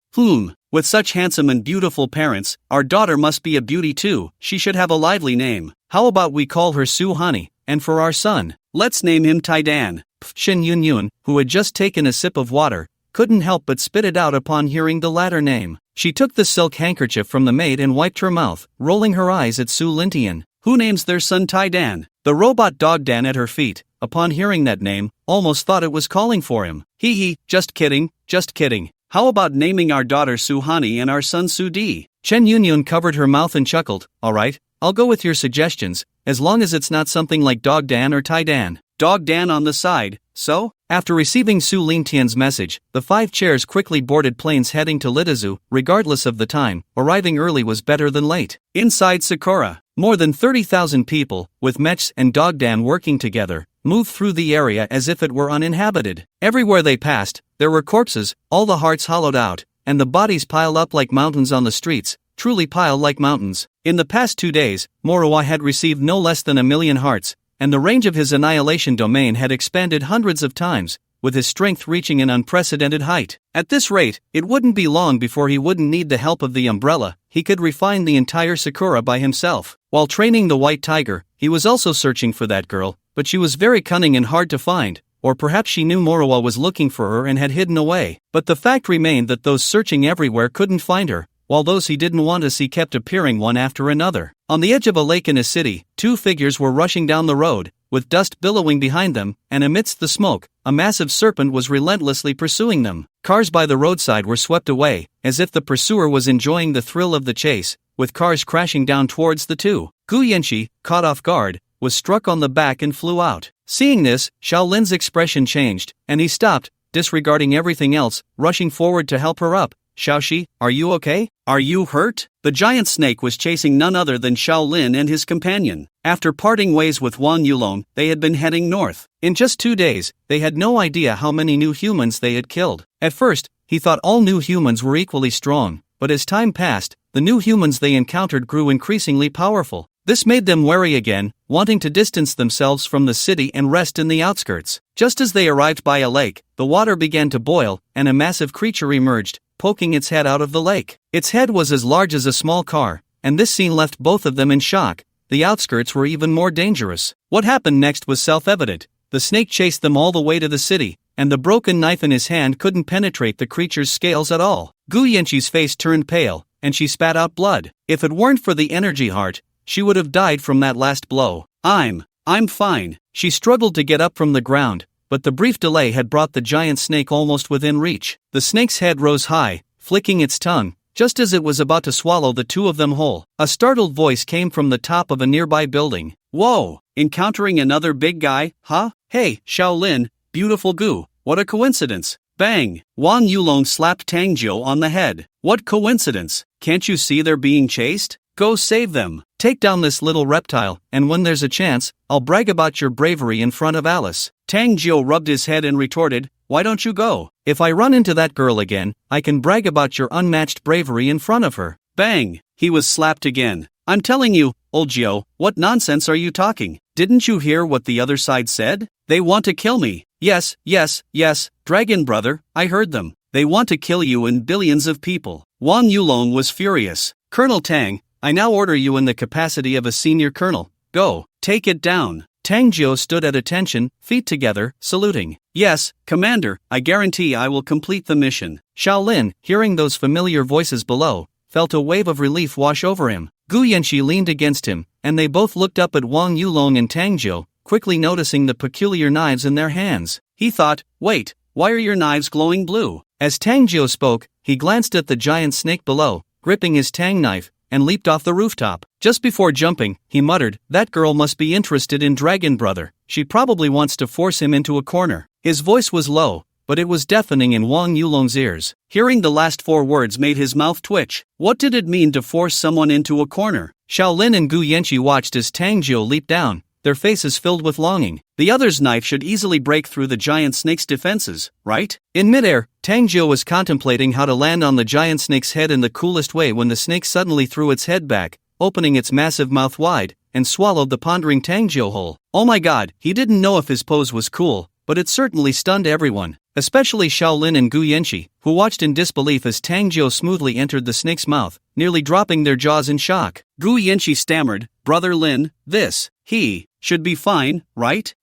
With such handsome and beautiful parents, our daughter must be a beauty too. She should have a lively name. How about we call her Su Honey, and for our son, let's name him Taidan. Shin Yun Yun, who had just taken a sip of water, couldn't help but spit it out upon hearing the latter name. She took the silk handkerchief from the maid and wiped her mouth, rolling her eyes at Su Lintian. Who names their son Taidan? The robot dog Dan at her feet, upon hearing that name, almost thought it was calling for him. Just kidding, just kidding. How about naming our daughter Suhani and our son Sudi? Chen Yunyun covered her mouth and chuckled. Alright, I'll go with your suggestions, as long as it's not something like Dog Dan or Tai Dan. Dog Dan on the side, so? After receiving Su Lintian's message, the 5 chairs quickly boarded planes heading to Litazu, regardless of the time. Arriving early was better than late. Inside Sakura, more than 30,000 people, with Mechs and Dog Dan working together, moved through the area as if it were uninhabited. Everywhere they passed, there were corpses, all the hearts hollowed out, and the bodies piled up like mountains on the streets, truly piled like mountains. In the past 2 days, Morowa had received no less than 1 million hearts, and the range of his annihilation domain had expanded hundreds of times, with his strength reaching an unprecedented height. At this rate, it wouldn't be long before he wouldn't need the help of the umbrella. He could refine the entire Sakura by himself. While training the white tiger, he was also searching for that girl, but she was very cunning and hard to find, or perhaps she knew Morowa was looking for her and had hidden away. But the fact remained that those searching everywhere couldn't find her, while those he didn't want to see kept appearing one after another. On the edge of a lake in a city, 2 figures were rushing down the road, with dust billowing behind them, and amidst the smoke, a massive serpent was relentlessly pursuing them. Cars by the roadside were swept away, as if the pursuer was enjoying the thrill of the chase, with cars crashing down towards the 2. Gu Yanxi, caught off guard, was struck on the back and flew out. Seeing this, Shaolin's expression changed, and he stopped, disregarding everything else, rushing forward to help her up. Xiaoxi, are you okay? Are you hurt? The giant snake was chasing none other than Shaolin and his companion. After parting ways with Wang Yulong, they had been heading north. In just 2 days, they had no idea how many new humans they had killed. At first, he thought all new humans were equally strong, but as time passed, the new humans they encountered grew increasingly powerful. This made them wary again, wanting to distance themselves from the city and rest in the outskirts. Just as they arrived by a lake, the water began to boil, and a massive creature emerged, poking its head out of the lake. Its head was as large as a small car, and this scene left both of them in shock. The outskirts were even more dangerous. What happened next was self-evident. The snake chased them all the way to the city, and the broken knife in his hand couldn't penetrate the creature's scales at all. Gu Yanxi's face turned pale, and she spat out blood. If it weren't for the energy heart, she would have died from that last blow. I'm fine. She struggled to get up from the ground, but the brief delay had brought the giant snake almost within reach. The snake's head rose high, flicking its tongue, just as it was about to swallow the 2 of them whole. A startled voice came from the top of a nearby building. Whoa, encountering another big guy, huh? Hey, Shaolin, beautiful Gu, what a coincidence. Bang! Wang Yulong slapped Tang Jiu on the head. What coincidence? Can't you see they're being chased? Go save them. Take down this little reptile, and when there's a chance, I'll brag about your bravery in front of Alice. Tang Jiu rubbed his head and retorted, why don't you go? If I run into that girl again, I can brag about your unmatched bravery in front of her. Bang! He was slapped again. I'm telling you, old Jiu, what nonsense are you talking? Didn't you hear what the other side said? They want to kill me. Yes, Dragon brother, I heard them. They want to kill you and billions of people. Wang Yulong was furious. Colonel Tang, I now order you in the capacity of a senior colonel. Go, take it down. Tang Jiu stood at attention, feet together, saluting. Yes, Commander, I guarantee I will complete the mission. Shaolin, hearing those familiar voices below, felt a wave of relief wash over him. Gu Yanxi leaned against him, and they both looked up at Wang Yulong and Tang Jiu, quickly noticing the peculiar knives in their hands. He thought, wait, why are your knives glowing blue? As Tang Jiu spoke, he glanced at the giant snake below, gripping his tang knife, and leaped off the rooftop. Just before jumping, he muttered, "That girl must be interested in Dragon Brother. She probably wants to force him into a corner." His voice was low, but it was deafening in Wang Yulong's ears. Hearing the last 4 words made his mouth twitch. What did it mean to force someone into a corner? Shaolin and Gu Yanqi watched as Tang Jiu leaped down, their faces filled with longing. The other's knife should easily break through the giant snake's defenses, right? In midair, Tang Jiu was contemplating how to land on the giant snake's head in the coolest way when the snake suddenly threw its head back, opening its massive mouth wide, and swallowed the pondering Tang Jiu whole. Oh my god, he didn't know if his pose was cool, but it certainly stunned everyone, especially Shaolin and Gu Yanqi, who watched in disbelief as Tang Jiu smoothly entered the snake's mouth, nearly dropping their jaws in shock. Gu Yanqi stammered, "Brother Lin, he should be fine, right?"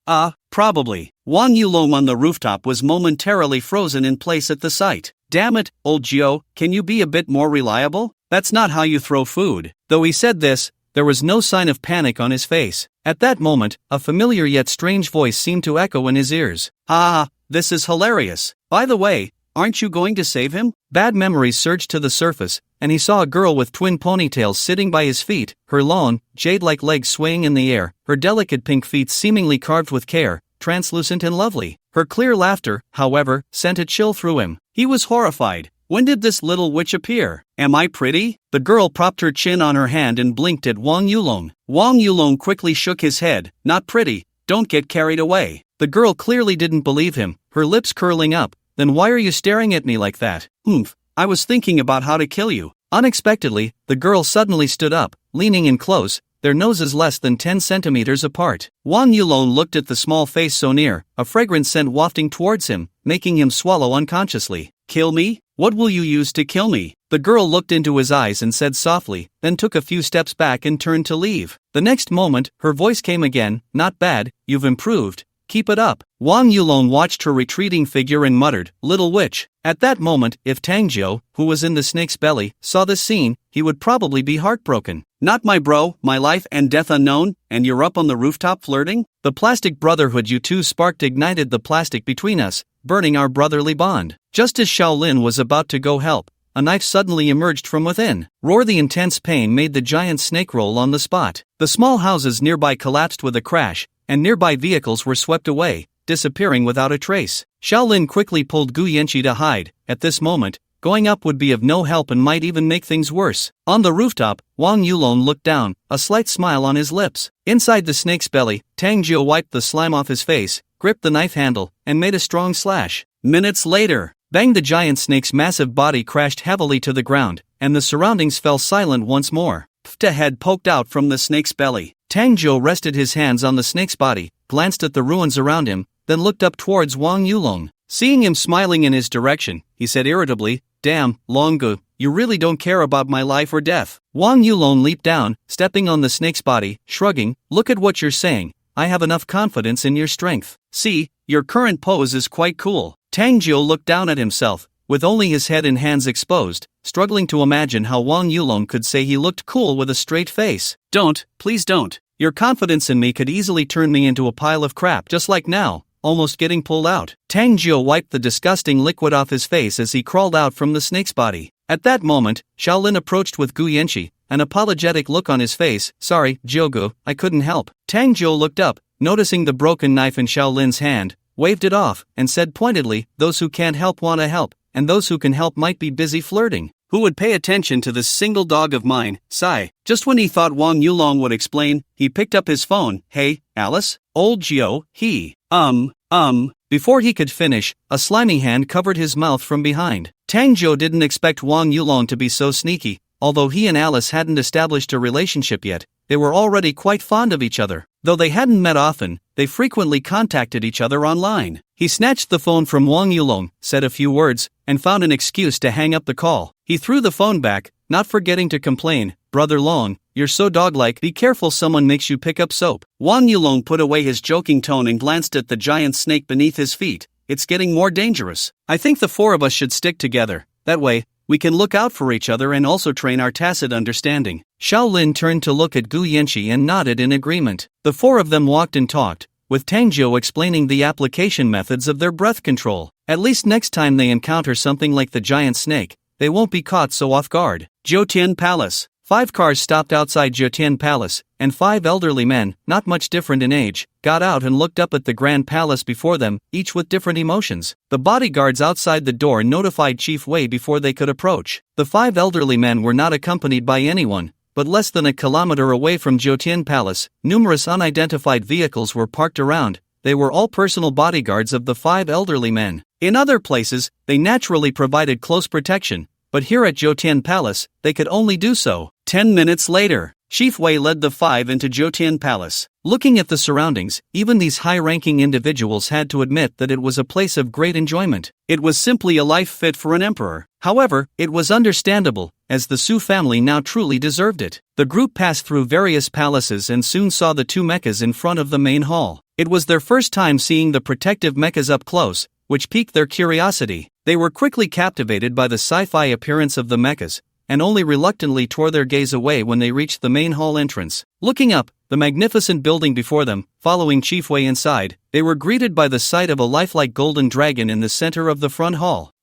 Probably. Wang Yulong on the rooftop was momentarily frozen in place at the sight. "Damn it, old Jiu, can you be a bit more reliable? That's not how you throw food." Though he said this, there was no sign of panic on his face. At that moment, a familiar yet strange voice seemed to echo in his ears. This is hilarious. By the way, aren't you going to save him?" Bad memories surged to the surface, and he saw a girl with twin ponytails sitting by his feet, her long, jade-like legs swaying in the air, her delicate pink feet seemingly carved with care, translucent and lovely. Her clear laughter, however, sent a chill through him. He was horrified. When did this little witch appear? "Am I pretty?" The girl propped her chin on her hand and blinked at Wang Yulong. Wang Yulong quickly shook his head. "Not pretty, don't get carried away." The girl clearly didn't believe him, her lips curling up. "Then why are you staring at me like that?" I was thinking about how to kill you." Unexpectedly, the girl suddenly stood up, leaning in close, their noses less than 10 centimeters apart. Wang Yulong looked at the small face so near, a fragrant scent wafting towards him, making him swallow unconsciously. "Kill me? What will you use to kill me?" The girl looked into his eyes and said softly, then took a few steps back and turned to leave. The next moment, her voice came again, "Not bad, you've improved. Keep it up." Wang Yulong watched her retreating figure and muttered, "Little witch." At that moment, if Tang Jiu, who was in the snake's belly, saw this scene, he would probably be heartbroken. "Not my bro, my life and death unknown, and you're up on the rooftop flirting?" The plastic brotherhood you two sparked ignited the plastic between us, burning our brotherly bond. Just as Shaolin was about to go help, a knife suddenly emerged from within. Roar! The intense pain made the giant snake roll on the spot. The small houses nearby collapsed with a crash, and nearby vehicles were swept away, disappearing without a trace. Shaolin quickly pulled Gu Yanqi to hide. At this moment, going up would be of no help and might even make things worse. On the rooftop, Wang Yulong looked down, a slight smile on his lips. Inside the snake's belly, Tang Jiu wiped the slime off his face, gripped the knife handle, and made a strong slash. Minutes later, bang! The giant snake's massive body crashed heavily to the ground, and the surroundings fell silent once more. A head poked out from the snake's belly. Tang Jiu rested his hands on the snake's body, glanced at the ruins around him, then looked up towards Wang Yulong. Seeing him smiling in his direction, he said irritably, "Damn, Longu, you really don't care about my life or death." Wang Yulong leaped down, stepping on the snake's body, shrugging, "Look at what you're saying. I have enough confidence in your strength. See, your current pose is quite cool." Tang Jiu looked down at himself, with only his head and hands exposed, struggling to imagine how Wang Yulong could say he looked cool with a straight face. "Don't, please don't. Your confidence in me could easily turn me into a pile of crap just like now, almost getting pulled out." Tang Jiu wiped the disgusting liquid off his face as he crawled out from the snake's body. At that moment, Shaolin approached with Gu Yanqi, an apologetic look on his face. "Sorry, Jiogu, I couldn't help." Tang Jiu looked up, noticing the broken knife in Shaolin's hand, waved it off, and said pointedly, "Those who can't help wanna help, and those who can help might be busy flirting. Who would pay attention to this single dog of mine, Sai?" Just when he thought Wang Yulong would explain, he picked up his phone. "Hey, Alice? Old Gio, he, Before he could finish, a slimy hand covered his mouth from behind. Tang Jiu didn't expect Wang Yulong to be so sneaky. Although he and Alice hadn't established a relationship yet, they were already quite fond of each other. Though they hadn't met often, they frequently contacted each other online. He snatched the phone from Wang Yulong, said a few words, and found an excuse to hang up the call. He threw the phone back, not forgetting to complain, "Brother Long, you're so dog-like, be careful someone makes you pick up soap." Wang Yulong put away his joking tone and glanced at the giant snake beneath his feet. "It's getting more dangerous. I think the four of us should stick together. That way, we can look out for each other and also train our tacit understanding." Shaolin turned to look at Gu Yanqi and nodded in agreement. The four of them walked and talked, with Tang Jiu explaining the application methods of their breath control. At least next time they encounter something like the giant snake, they won't be caught so off guard. Jiutian Palace. 5 cars stopped outside Jotian Palace, and 5 elderly men, not much different in age, got out and looked up at the Grand Palace before them, each with different emotions. The bodyguards outside the door notified Chief Wei before they could approach. The 5 elderly men were not accompanied by anyone, but less than a kilometer away from Jotian Palace, numerous unidentified vehicles were parked around. They were all personal bodyguards of the 5 elderly men. In other places, they naturally provided close protection, but here at Jotian Palace, they could only do so. 10 minutes later, Chief Wei led the 5 into Jotian Palace. Looking at the surroundings, even these high-ranking individuals had to admit that it was a place of great enjoyment. It was simply a life fit for an emperor. However, it was understandable, as the Su family now truly deserved it. The group passed through various palaces and soon saw the 2 mechas in front of the main hall. It was their first time seeing the protective mechas up close, which piqued their curiosity. They were quickly captivated by the sci-fi appearance of the mechas, and only reluctantly tore their gaze away when they reached the main hall entrance. Looking up, the magnificent building before them, following Chief Wei inside, they were greeted by the sight of a lifelike golden dragon in the center of the front hall.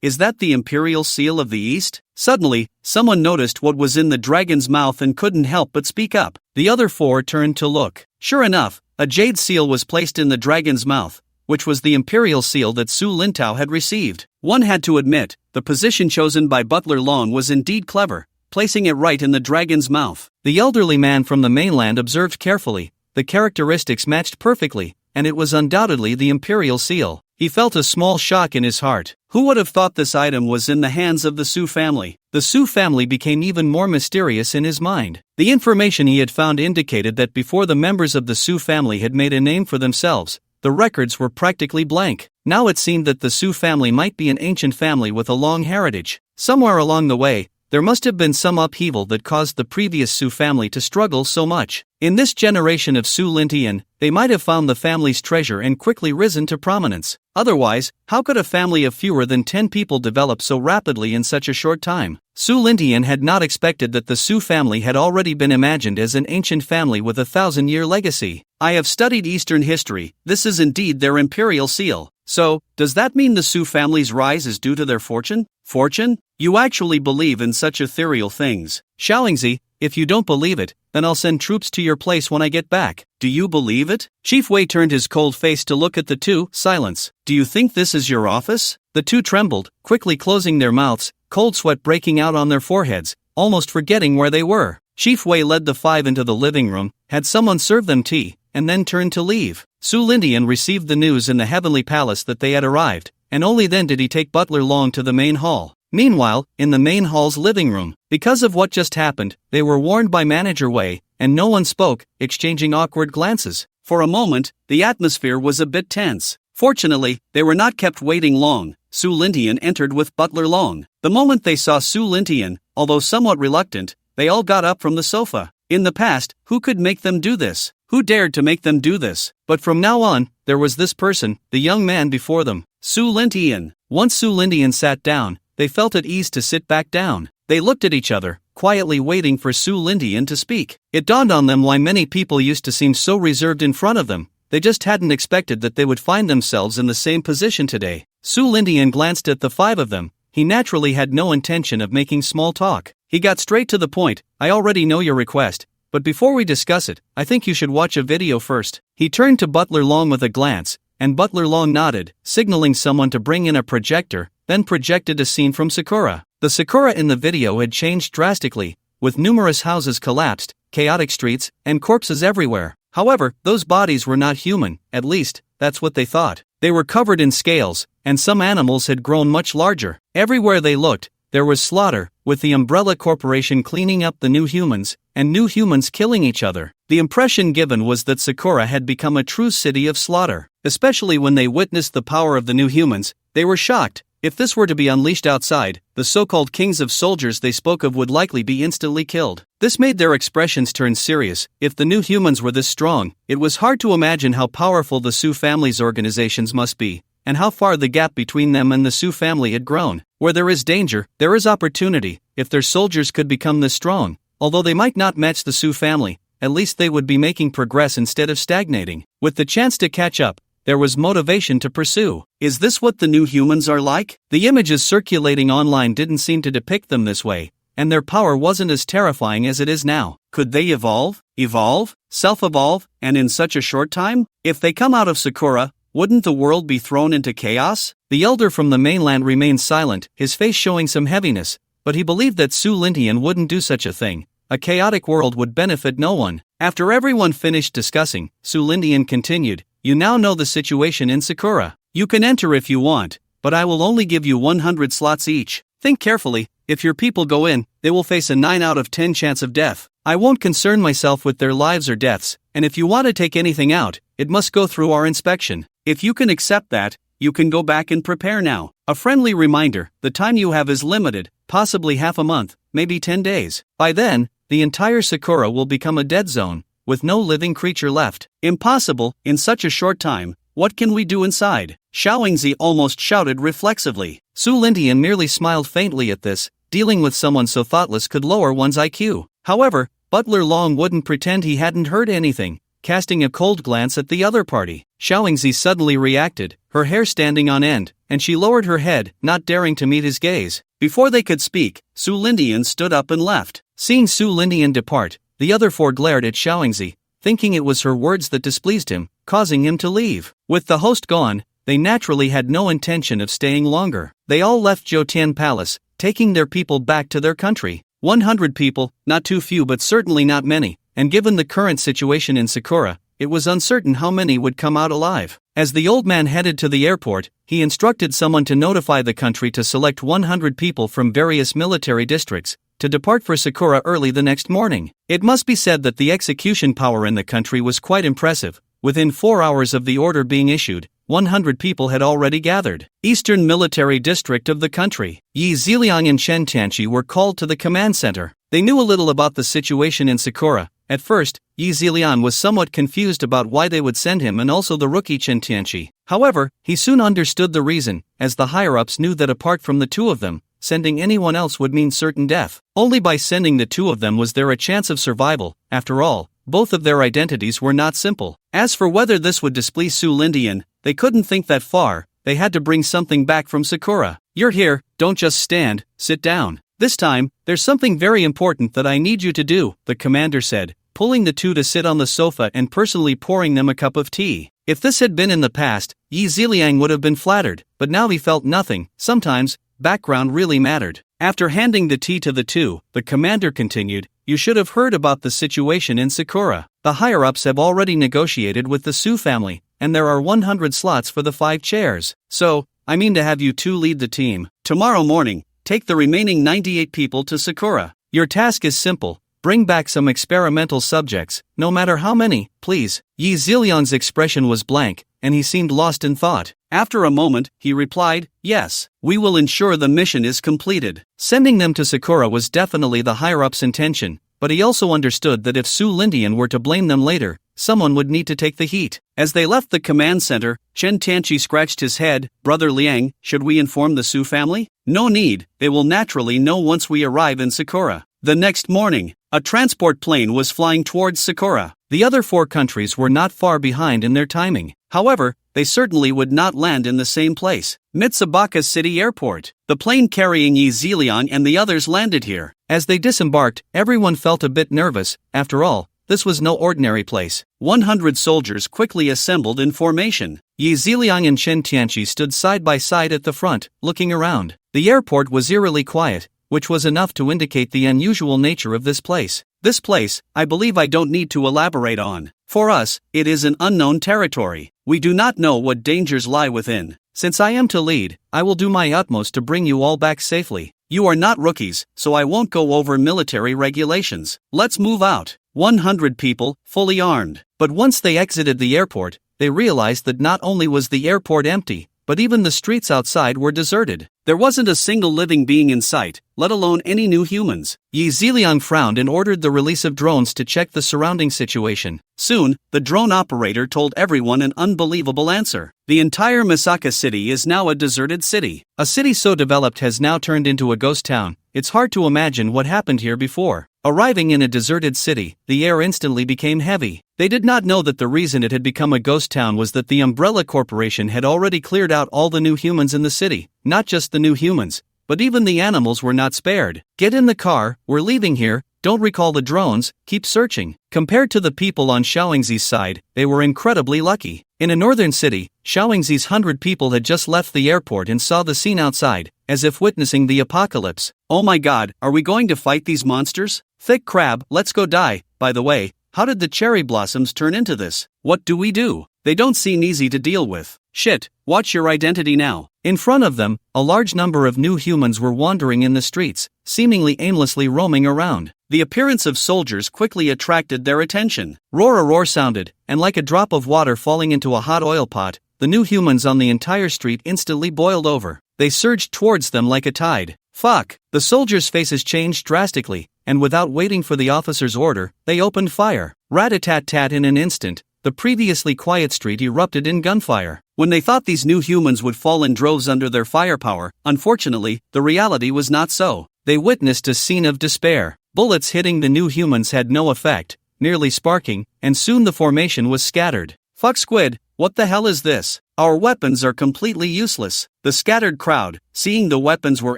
Is that the Imperial Seal of the East? Suddenly, someone noticed what was in the dragon's mouth and couldn't help but speak up. The other 4 turned to look. Sure enough, a jade seal was placed in the dragon's mouth, which was the imperial seal that Su Lintao had received. One had to admit, the position chosen by Butler Long was indeed clever, placing it right in the dragon's mouth. The elderly man from the mainland observed carefully. The characteristics matched perfectly, and it was undoubtedly the imperial seal. He felt a small shock in his heart. Who would have thought this item was in the hands of the Su family? The Su family became even more mysterious in his mind. The information he had found indicated that before the members of the Su family had made a name for themselves, the records were practically blank. Now it seemed that the Su family might be an ancient family with a long heritage. Somewhere along the way, there must have been some upheaval that caused the previous Su family to struggle so much. In this generation of Su Lintian, they might have found the family's treasure and quickly risen to prominence. Otherwise, how could a family of fewer than 10 people develop so rapidly in such a short time? Su Lintian had not expected that the Su family had already been imagined as an ancient family with a 1,000-year legacy. I have studied Eastern history. This is indeed their imperial seal. So, does that mean the Su family's rise is due to their fortune? Fortune? You actually believe in such ethereal things. Xiaolingzi, if you don't believe it, then I'll send troops to your place when I get back. Do you believe it? Chief Wei turned his cold face to look at the 2. Silence. Do you think this is your office? The 2 trembled, quickly closing their mouths, cold sweat breaking out on their foreheads, almost forgetting where they were. Chief Wei led the 5 into the living room, had someone serve them tea, and then turned to leave. Su Lindian received the news in the heavenly palace that they had arrived, and only then did he take Butler Long to the main hall. Meanwhile, in the main hall's living room, because of what just happened, they were warned by Manager Wei, and no one spoke, exchanging awkward glances. For a moment, the atmosphere was a bit tense. Fortunately, they were not kept waiting long. Su Lintian entered with Butler Long. The moment they saw Su Lintian, although somewhat reluctant, they all got up from the sofa. In the past, who could make them do this? Who dared to make them do this? But from now on, there was this person, the young man before them, Su Lintian. Once Su Lintian sat down, they felt at ease to sit back down. They looked at each other, quietly waiting for Su Lintian to speak. It dawned on them why many people used to seem so reserved in front of them. They just hadn't expected that they would find themselves in the same position today. Su Lintian glanced at the 5 of them. He naturally had no intention of making small talk. He got straight to the point. I already know your request, but before we discuss it, I think you should watch a video first. He turned to Butler Long with a glance, and Butler Long nodded, signaling someone to bring in a projector, then projected a scene from Sakura. The Sakura in the video had changed drastically, with numerous houses collapsed, chaotic streets, and corpses everywhere. However, those bodies were not human, at least, that's what they thought. They were covered in scales, and some animals had grown much larger. Everywhere they looked, there was slaughter, with the Umbrella Corporation cleaning up the new humans, and new humans killing each other. The impression given was that Sakura had become a true city of slaughter. Especially when they witnessed the power of the new humans, they were shocked. If this were to be unleashed outside, the so-called kings of soldiers they spoke of would likely be instantly killed. This made their expressions turn serious. If the new humans were this strong, it was hard to imagine how powerful the Su family's organizations must be, and how far the gap between them and the Su family had grown. Where there is danger, there is opportunity. If their soldiers could become this strong, although they might not match the Su family, at least they would be making progress instead of stagnating. With the chance to catch up, there was motivation to pursue. Is this what the new humans are like? The images circulating online didn't seem to depict them this way. and their power wasn't as terrifying as it is now. Could they evolve, self-evolve, and in such a short time? If they come out of Sakura, wouldn't the world be thrown into chaos? The elder from the mainland remained silent, his face showing some heaviness, but he believed that Su Lintian wouldn't do such a thing. A chaotic world would benefit no one. After everyone finished discussing, Su Lintian continued, "You now know the situation in Sakura. You can enter if you want, but I will only give you 100 slots each. Think carefully, if your people go in, they will face a 9 out of 10 chance of death. I won't concern myself with their lives or deaths, and if you want to take anything out, it must go through our inspection. If you can accept that, you can go back and prepare now. A friendly reminder, the time you have is limited, possibly half a month, maybe 10 days. By then, the entire Sakura will become a dead zone, with no living creature left. Impossible, in such a short time. What can we do inside?" Xiaoingzi almost shouted reflexively. Su Lintian merely smiled faintly at this. Dealing with someone so thoughtless could lower one's IQ. However, Butler Long wouldn't pretend he hadn't heard anything, casting a cold glance at the other party. Xiaoingzi suddenly reacted, her hair standing on end, and she lowered her head, not daring to meet his gaze. Before they could speak, Su Lintian stood up and left. Seeing Su Lintian depart, the other four glared at Xiaoingzi, thinking it was her words that displeased him, causing him to leave. With the host gone, they naturally had no intention of staying longer. They all left Jotian Palace, taking their people back to their country. 100 people, not too few but certainly not many, and given the current situation in Sakura, it was uncertain how many would come out alive. As the old man headed to the airport, he instructed someone to notify the country to select 100 people from various military districts, to depart for Sakura early the next morning. It must be said that the execution power in the country was quite impressive. Within 4 hours of the order being issued, 100 people had already gathered. Eastern Military District of the country. Yi Ziliang and Shen Tianqi were called to the command center. They knew a little about the situation in Sakura. At first, Yi Ziliang was somewhat confused about why they would send him and also the rookie Chen Tianqi. However, he soon understood the reason, as the higher-ups knew that apart from the two of them, sending anyone else would mean certain death. Only by sending the two of them was there a chance of survival. After all, both of their identities were not simple. As for whether this would displease Su Lintian, they couldn't think that far. They had to bring something back from Sakura. "You're here, don't just stand, sit down. This time, there's something very important that I need you to do," the commander said, pulling the two to sit on the sofa and personally pouring them a cup of tea. If this had been in the past, Yi Ziliang would have been flattered, but now he felt nothing. Sometimes, background really mattered. After handing the tea to the two, the commander continued, "You should have heard about the situation in Sakura. The higher-ups have already negotiated with the Su family, and there are 100 slots for the 5 chairs. So, I mean to have you two lead the team. Tomorrow morning, take the remaining 98 people to Sakura. Your task is simple. Bring back some experimental subjects, no matter how many, please." Yi Ziliang's expression was blank, and he seemed lost in thought. After a moment, he replied, "Yes, we will ensure the mission is completed." Sending them to Sakura was definitely the higher-ups' intention, but he also understood that if Su Lintian were to blame them later, someone would need to take the heat. As they left the command center, Chen Tianqi scratched his head. "Brother Liang, should we inform the Su family?" "No need, they will naturally know once we arrive in Sakura." The next morning, a transport plane was flying towards Sakura. The other 4 countries were not far behind in their timing. However, they certainly would not land in the same place. Mitsubaka City Airport. The plane carrying Yi Ziliang and the others landed here. As they disembarked, everyone felt a bit nervous. After all, this was no ordinary place. 100 soldiers quickly assembled in formation. Yi Ziliang and Chen Tianqi stood side by side at the front, looking around. The airport was eerily quiet, which was enough to indicate the unusual nature of this place. This place, I believe I don't need to elaborate on. For us, it is an unknown territory. We do not know what dangers lie within. Since I am to lead, I will do my utmost to bring you all back safely. You are not rookies, so I won't go over military regulations. Let's move out. 100 people, fully armed. But once they exited the airport, they realized that not only was the airport empty, but even the streets outside were deserted. There wasn't a single living being in sight, let alone any new humans. Yi Ziliang frowned and ordered the release of drones to check the surrounding situation. Soon, the drone operator told everyone an unbelievable answer. The entire Misaka city is now a deserted city. A city so developed has now turned into a ghost town. It's hard to imagine what happened here before. Arriving in a deserted city, the air instantly became heavy. They did not know that the reason it had become a ghost town was that the Umbrella Corporation had already cleared out all the new humans in the city. Not just the new humans, but even the animals were not spared. Get in the car, we're leaving here, don't recall the drones, keep searching. Compared to the people on Xiaoyingzi's side, they were incredibly lucky. In a northern city, Xiaoyingzi's 100 people had just left the airport and saw the scene outside, as if witnessing the apocalypse. Oh my god, are we going to fight these monsters? Thick crab, let's go die. By the way, how did the cherry blossoms turn into this? What do we do? They don't seem easy to deal with. Shit, watch your identity now. In front of them, a large number of new humans were wandering in the streets, seemingly aimlessly roaming around. The appearance of soldiers quickly attracted their attention. Roar sounded, and like a drop of water falling into a hot oil pot, the new humans on the entire street instantly boiled over. They surged towards them like a tide. Fuck! The soldiers' faces changed drastically, and without waiting for the officer's order, they opened fire. Rat-a-tat-tat in an instant, the previously quiet street erupted in gunfire. When they thought these new humans would fall in droves under their firepower, unfortunately, the reality was not so. They witnessed a scene of despair. Bullets hitting the new humans had no effect, nearly sparking, and soon the formation was scattered. Fuck squid, what the hell is this? Our weapons are completely useless. The scattered crowd, seeing the weapons were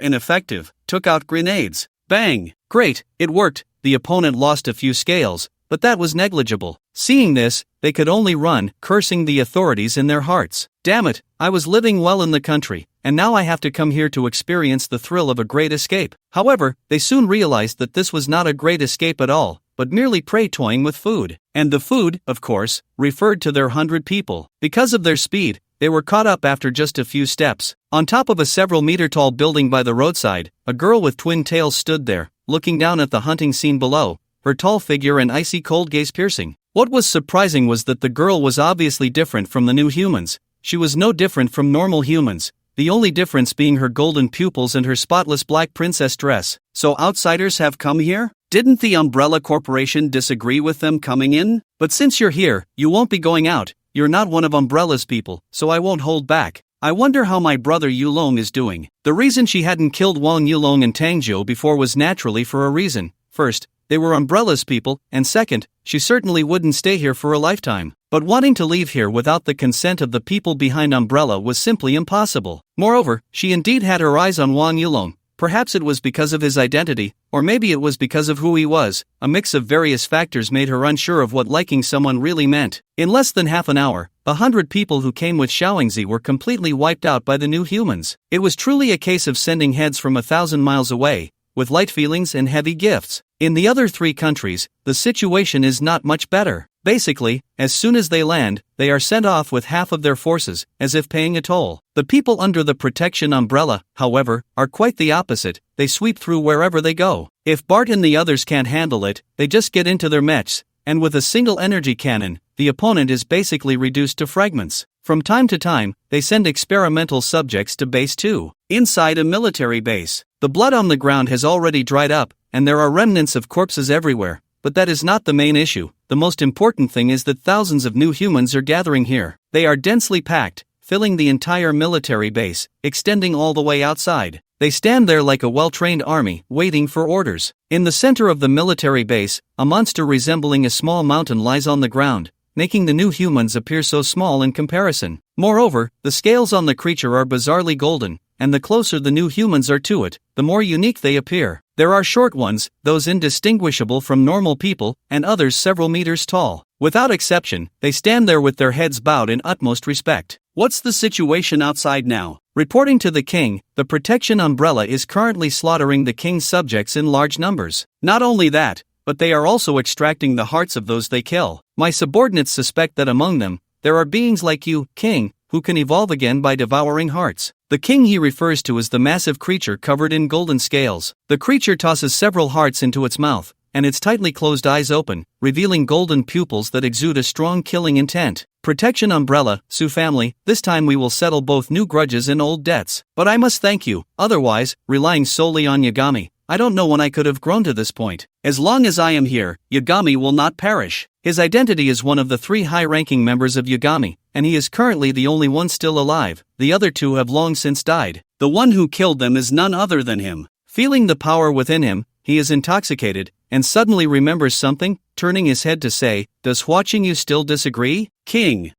ineffective, took out grenades. Bang! Great, it worked. The opponent lost a few scales, but that was negligible. Seeing this, they could only run, cursing the authorities in their hearts. Damn it, I was living well in the country, and now I have to come here to experience the thrill of a great escape. However, they soon realized that this was not a great escape at all, but merely prey toying with food. And the food, of course, referred to their 100 people. Because of their speed, they were caught up after just a few steps. On top of a several-meter-tall building by the roadside, a girl with twin tails stood there, looking down at the hunting scene below, her tall figure and icy cold gaze piercing. What was surprising was that the girl was obviously different from the new humans. She was no different from normal humans, the only difference being her golden pupils and her spotless black princess dress. So outsiders have come here? Didn't the Umbrella Corporation disagree with them coming in? But since you're here, you won't be going out. You're not one of Umbrella's people, so I won't hold back. I wonder how my brother Yulong is doing. The reason she hadn't killed Wang Yulong and Tang Zhou before was naturally for a reason. First, they were Umbrella's people, and second, she certainly wouldn't stay here for a lifetime. But wanting to leave here without the consent of the people behind Umbrella was simply impossible. Moreover, she indeed had her eyes on Wang Yulong. Perhaps it was because of his identity, or maybe it was because of who he was. A mix of various factors made her unsure of what liking someone really meant. In less than half an hour, 100 people who came with Xiaoyingzi were completely wiped out by the new humans. It was truly a case of sending heads from 1,000 miles away, with light feelings and heavy gifts. In the other 3 countries, the situation is not much better. Basically, as soon as they land, they are sent off with half of their forces, as if paying a toll. The people under the protection umbrella, however, are quite the opposite. They sweep through wherever they go. If Bart and the others can't handle it, they just get into their mechs, and with a single energy cannon, the opponent is basically reduced to fragments. From time to time, they send experimental subjects to Base 2. Inside a military base, the blood on the ground has already dried up, and there are remnants of corpses everywhere. But that is not the main issue. The most important thing is that thousands of new humans are gathering here. They are densely packed, filling the entire military base, extending all the way outside. They stand there like a well-trained army, waiting for orders. In the center of the military base, a monster resembling a small mountain lies on the ground, making the new humans appear so small in comparison. Moreover, the scales on the creature are bizarrely golden, and the closer the new humans are to it, the more unique they appear. There are short ones, those indistinguishable from normal people, and others several meters tall. Without exception, they stand there with their heads bowed in utmost respect. What's the situation outside now? Reporting to the king, the protection umbrella is currently slaughtering the king's subjects in large numbers. Not only that, but they are also extracting the hearts of those they kill. My subordinates suspect that among them, there are beings like you, king, who can evolve again by devouring hearts. The king he refers to is the massive creature covered in golden scales. The creature tosses several hearts into its mouth, and its tightly closed eyes open, revealing golden pupils that exude a strong killing intent. Protection umbrella, Su family, this time we will settle both new grudges and old debts. But I must thank you, otherwise, relying solely on Yagami, I don't know when I could have grown to this point. As long as I am here, Yagami will not perish. His identity is one of the 3 high-ranking members of Yagami, and he is currently the only one still alive. The other 2 have long since died. The one who killed them is none other than him. Feeling the power within him, he is intoxicated, and suddenly remembers something, turning his head to say, "Does Huaqing you still disagree?" King,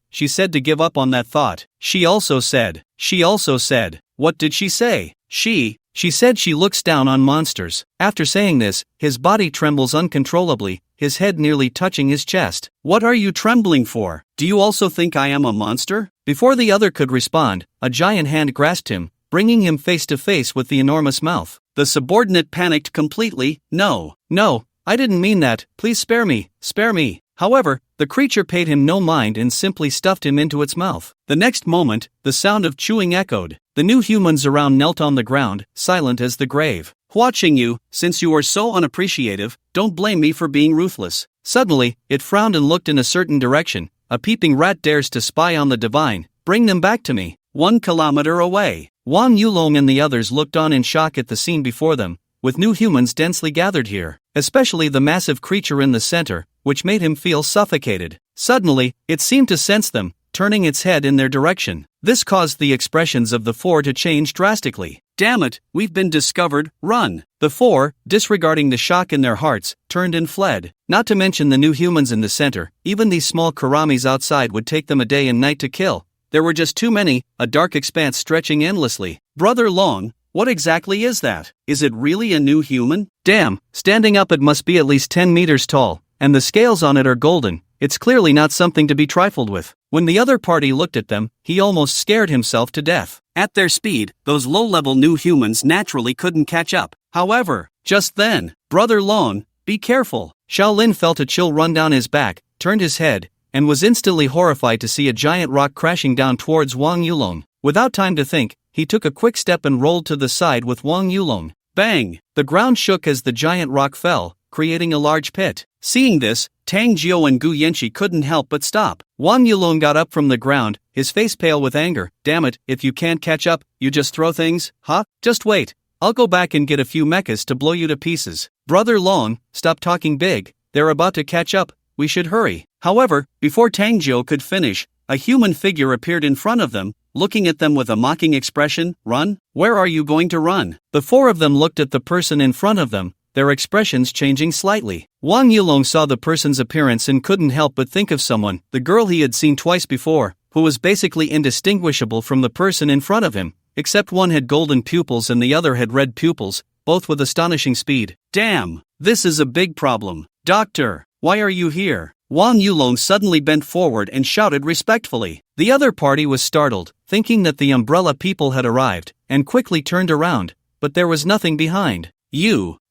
she said to give up on that thought. She also said, what did she say? She said she looks down on monsters. After saying this, his body trembles uncontrollably, his head nearly touching his chest. What are you trembling for? Do you also think I am a monster? Before the other could respond, a giant hand grasped him, bringing him face to face with the enormous mouth. The subordinate panicked completely. No, I didn't mean that, please spare me. However, the creature paid him no mind and simply stuffed him into its mouth. The next moment, the sound of chewing echoed. The new humans around knelt on the ground, silent as the grave. Watching you, since you are so unappreciative, don't blame me for being ruthless. Suddenly, it frowned and looked in a certain direction. A peeping rat dares to spy on the divine. Bring them back to me. 1 kilometer away. Wang Yulong and the others looked on in shock at the scene before them, with new humans densely gathered here, especially the massive creature in the center, which made him feel suffocated. Suddenly, it seemed to sense them, turning its head in their direction. This caused the expressions of the four to change drastically. Damn it, we've been discovered, run! The four, disregarding the shock in their hearts, turned and fled. Not to mention the new humans in the center, even these small karamis outside would take them a day and night to kill. There were just too many, a dark expanse stretching endlessly. Brother Long, what exactly is that? Is it really a new human? Damn, standing up it must be at least 10 meters tall, and the scales on it are golden. It's clearly not something to be trifled with. When the other party looked at them, he almost scared himself to death. At their speed, those low-level new humans naturally couldn't catch up. However, just then, Brother Long, be careful. Shaolin felt a chill run down his back, turned his head, and was instantly horrified to see a giant rock crashing down towards Wang Yulong. Without time to think, he took a quick step and rolled to the side with Wang Yulong. Bang! The ground shook as the giant rock fell, creating a large pit. Seeing this, Tang Jiu and Gu Yanxi couldn't help but stop. Wang Yulong got up from the ground, his face pale with anger. Damn it, if you can't catch up, you just throw things, huh? Just wait. I'll go back and get a few mechas to blow you to pieces. Brother Long, stop talking big. They're about to catch up. We should hurry. However, before Tang Jiu could finish, a human figure appeared in front of them, looking at them with a mocking expression. Run? Where are you going to run? The four of them looked at the person in front of them, their expressions changing slightly. Wang Yulong saw the person's appearance and couldn't help but think of someone, the girl he had seen twice before, who was basically indistinguishable from the person in front of him, except one had golden pupils and the other had red pupils, both with astonishing speed. Damn, this is a big problem. Doctor, why are you here? Wang Yulong suddenly bent forward and shouted respectfully. The other party was startled, thinking that the umbrella people had arrived, and quickly turned around, but there was nothing behind.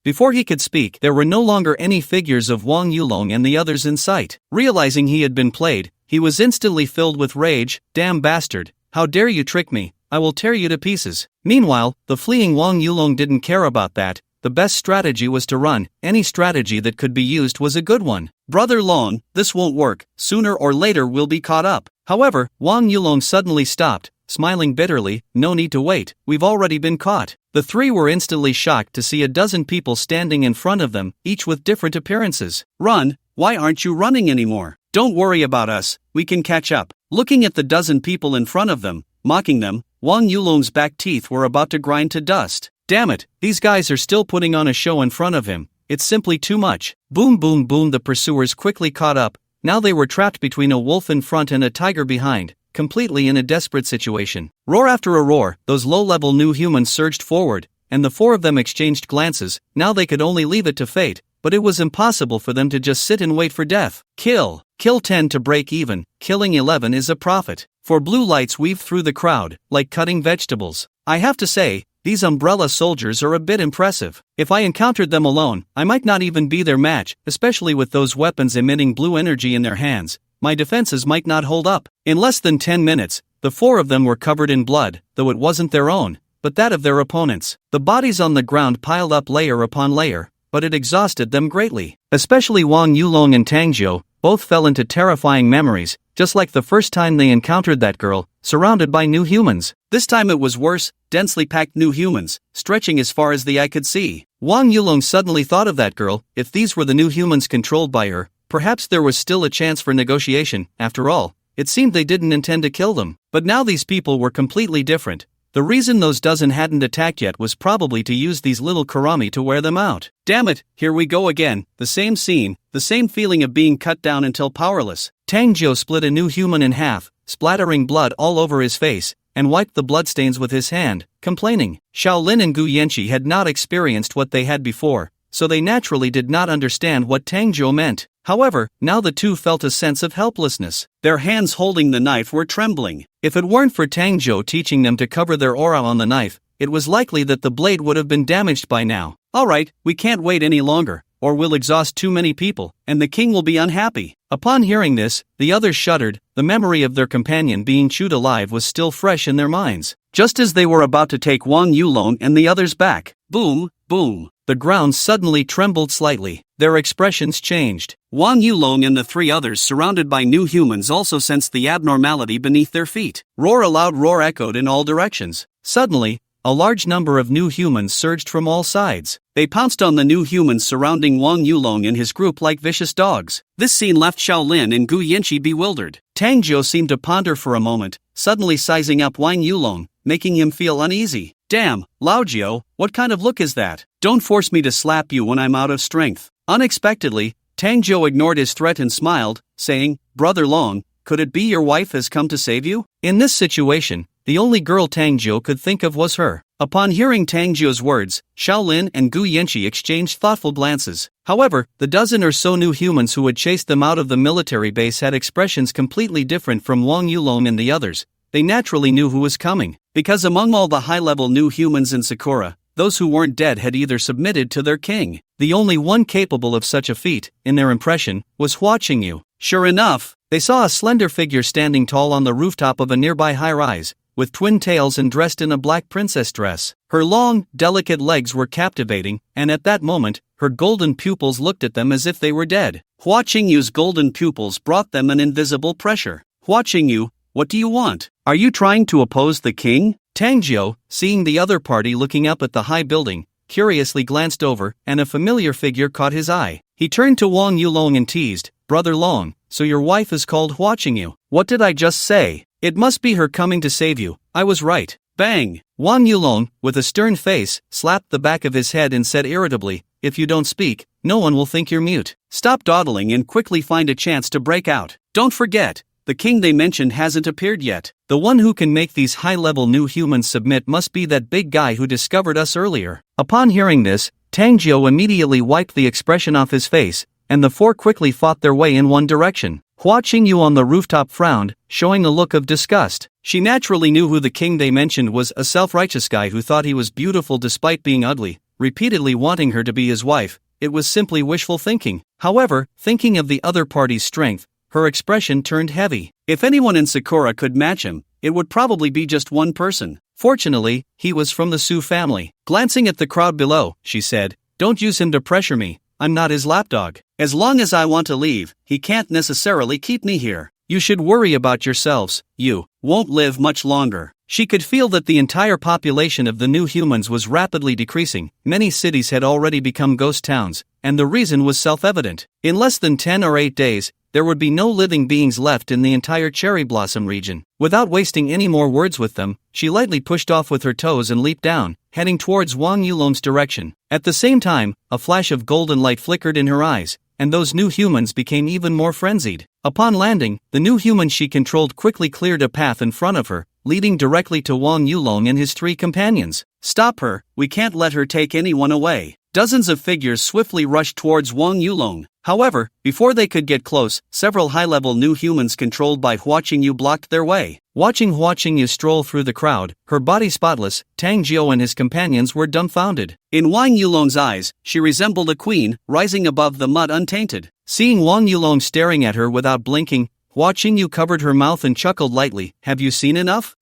Before he could speak, there were no longer any figures of Wang Yulong and the others in sight. Realizing he had been played, he was instantly filled with rage. Damn bastard, how dare you trick me, I will tear you to pieces. Meanwhile, the fleeing Wang Yulong didn't care about that. The best strategy was to run. Any strategy that could be used was a good one. Brother Long, this won't work, sooner or later we'll be caught up. However, Wang Yulong suddenly stopped, smiling bitterly. No need to wait, we've already been caught. The three were instantly shocked to see a dozen people standing in front of them, each with different appearances. Run? Why aren't you running anymore? Don't worry about us, we can catch up. Looking at the dozen people in front of them, mocking them, Wang Yulong's back teeth were about to grind to dust. Damn it, these guys are still putting on a show in front of him. It's simply too much. Boom boom boom, the pursuers quickly caught up. Now they were trapped between a wolf in front and a tiger behind, completely in a desperate situation. Roar after a roar, those low-level new humans surged forward, and the four of them exchanged glances. Now they could only leave it to fate, but it was impossible for them to just sit and wait for death. Kill 10 to break even, killing 11 is a profit. For blue lights weave through the crowd, like cutting vegetables. I have to say, these umbrella soldiers are a bit impressive. If I encountered them alone, I might not even be their match, especially with those weapons emitting blue energy in their hands. My defenses might not hold up. In less than 10 minutes, the four of them were covered in blood, though it wasn't their own, but that of their opponents. The bodies on the ground piled up layer upon layer, but it exhausted them greatly. Especially Wang Yulong and Tang Jiu, both fell into terrifying memories, just like the first time they encountered that girl, surrounded by new humans. This time it was worse, densely packed new humans, stretching as far as the eye could see. Wang Yulong suddenly thought of that girl. If these were the new humans controlled by her, perhaps there was still a chance for negotiation. After all, it seemed they didn't intend to kill them. But now these people were completely different. The reason those dozen hadn't attacked yet was probably to use these little karami to wear them out. Damn it, here we go again, the same scene, the same feeling of being cut down until powerless. Tang Jiu split a new human in half, splattering blood all over his face. and wiped the bloodstains with his hand, complaining. Shaolin and Gu Yanqi had not experienced what they had before, so they naturally did not understand what Tang Zhou meant. However, now the two felt a sense of helplessness. Their hands holding the knife were trembling. If it weren't for Tang Zhou teaching them to cover their aura on the knife, it was likely that the blade would have been damaged by now. Alright, we can't wait any longer, or we'll exhaust too many people, and the king will be unhappy. Upon hearing this, the others shuddered. The memory of their companion being chewed alive was still fresh in their minds. Just as they were about to take Wang Yulong and the others back, boom, boom, the ground suddenly trembled slightly. Their expressions changed. Wang Yulong and the three others surrounded by new humans also sensed the abnormality beneath their feet. Roar, a loud roar echoed in all directions. Suddenly, a large number of new humans surged from all sides. They pounced on the new humans surrounding Wang Yulong and his group like vicious dogs. This scene left Shaolin and Gu Yanqi bewildered. Tang Zhou seemed to ponder for a moment, suddenly sizing up Wang Yulong, making him feel uneasy. Damn, Lao Jiao, what kind of look is that? Don't force me to slap you when I'm out of strength. Unexpectedly, Tang Zhou ignored his threat and smiled, saying, Brother Long, could it be your wife has come to save you? In this situation, the only girl Tang Zhou could think of was her. Upon hearing Tang Zhou's words, Shaolin and Gu Yanqi exchanged thoughtful glances. However, the dozen or so new humans who had chased them out of the military base had expressions completely different from Wang Yulong and the others. They naturally knew who was coming, because among all the high-level new humans in Sakura, those who weren't dead had either submitted to their king. The only one capable of such a feat, in their impression, was Hua Qingyu. Sure enough, they saw a slender figure standing tall on the rooftop of a nearby high-rise, with twin tails and dressed in a black princess dress. Her long, delicate legs were captivating, and at that moment, her golden pupils looked at them as if they were dead. Hua Qingyu's golden pupils brought them an invisible pressure. Hua Qingyu, what do you want? Are you trying to oppose the king? Tang Zhou, seeing the other party looking up at the high building, curiously glanced over, and a familiar figure caught his eye. He turned to Wang Yulong and teased, Brother Long, so your wife is called Hua Qingyu. What did I just say? It must be her coming to save you. I was right. Bang! Wang Yulong, with a stern face, slapped the back of his head and said irritably, If you don't speak, no one will think you're mute. Stop dawdling and quickly find a chance to break out. Don't forget, the king they mentioned hasn't appeared yet. The one who can make these high-level new humans submit must be that big guy who discovered us earlier. Upon hearing this, Tang Zhou immediately wiped the expression off his face, and the four quickly fought their way in one direction. Hua Qingyu on the rooftop frowned, showing a look of disgust. She naturally knew who the king they mentioned was, a self-righteous guy who thought he was beautiful despite being ugly, repeatedly wanting her to be his wife. It was simply wishful thinking. However, thinking of the other party's strength, her expression turned heavy. If anyone in Sakura could match him, it would probably be just one person. Fortunately, he was from the Su family. Glancing at the crowd below, she said, Don't use him to pressure me. I'm not his lapdog. As long as I want to leave, he can't necessarily keep me here. You should worry about yourselves. You won't live much longer. She could feel that the entire population of the new humans was rapidly decreasing. Many cities had already become ghost towns, and the reason was self-evident. In less than 10 or 8 days, there would be no living beings left in the entire Cherry Blossom region. Without wasting any more words with them, she lightly pushed off with her toes and leaped down, heading towards Wang Yulong's direction. At the same time, a flash of golden light flickered in her eyes, and those new humans became even more frenzied. Upon landing, the new human she controlled quickly cleared a path in front of her, leading directly to Wang Yulong and his 3 companions. Stop her, we can't let her take anyone away. Dozens of figures swiftly rushed towards Wang Yulong. However, before they could get close, several high-level new humans controlled by Hua Qingyu blocked their way. Watching Hua Qingyu stroll through the crowd, her body spotless, Tang Zhou and his companions were dumbfounded. In Wang Yulong's eyes, she resembled a queen, rising above the mud untainted. Seeing Wang Yulong staring at her without blinking, Hua Qingyu covered her mouth and chuckled lightly. Have you seen enough?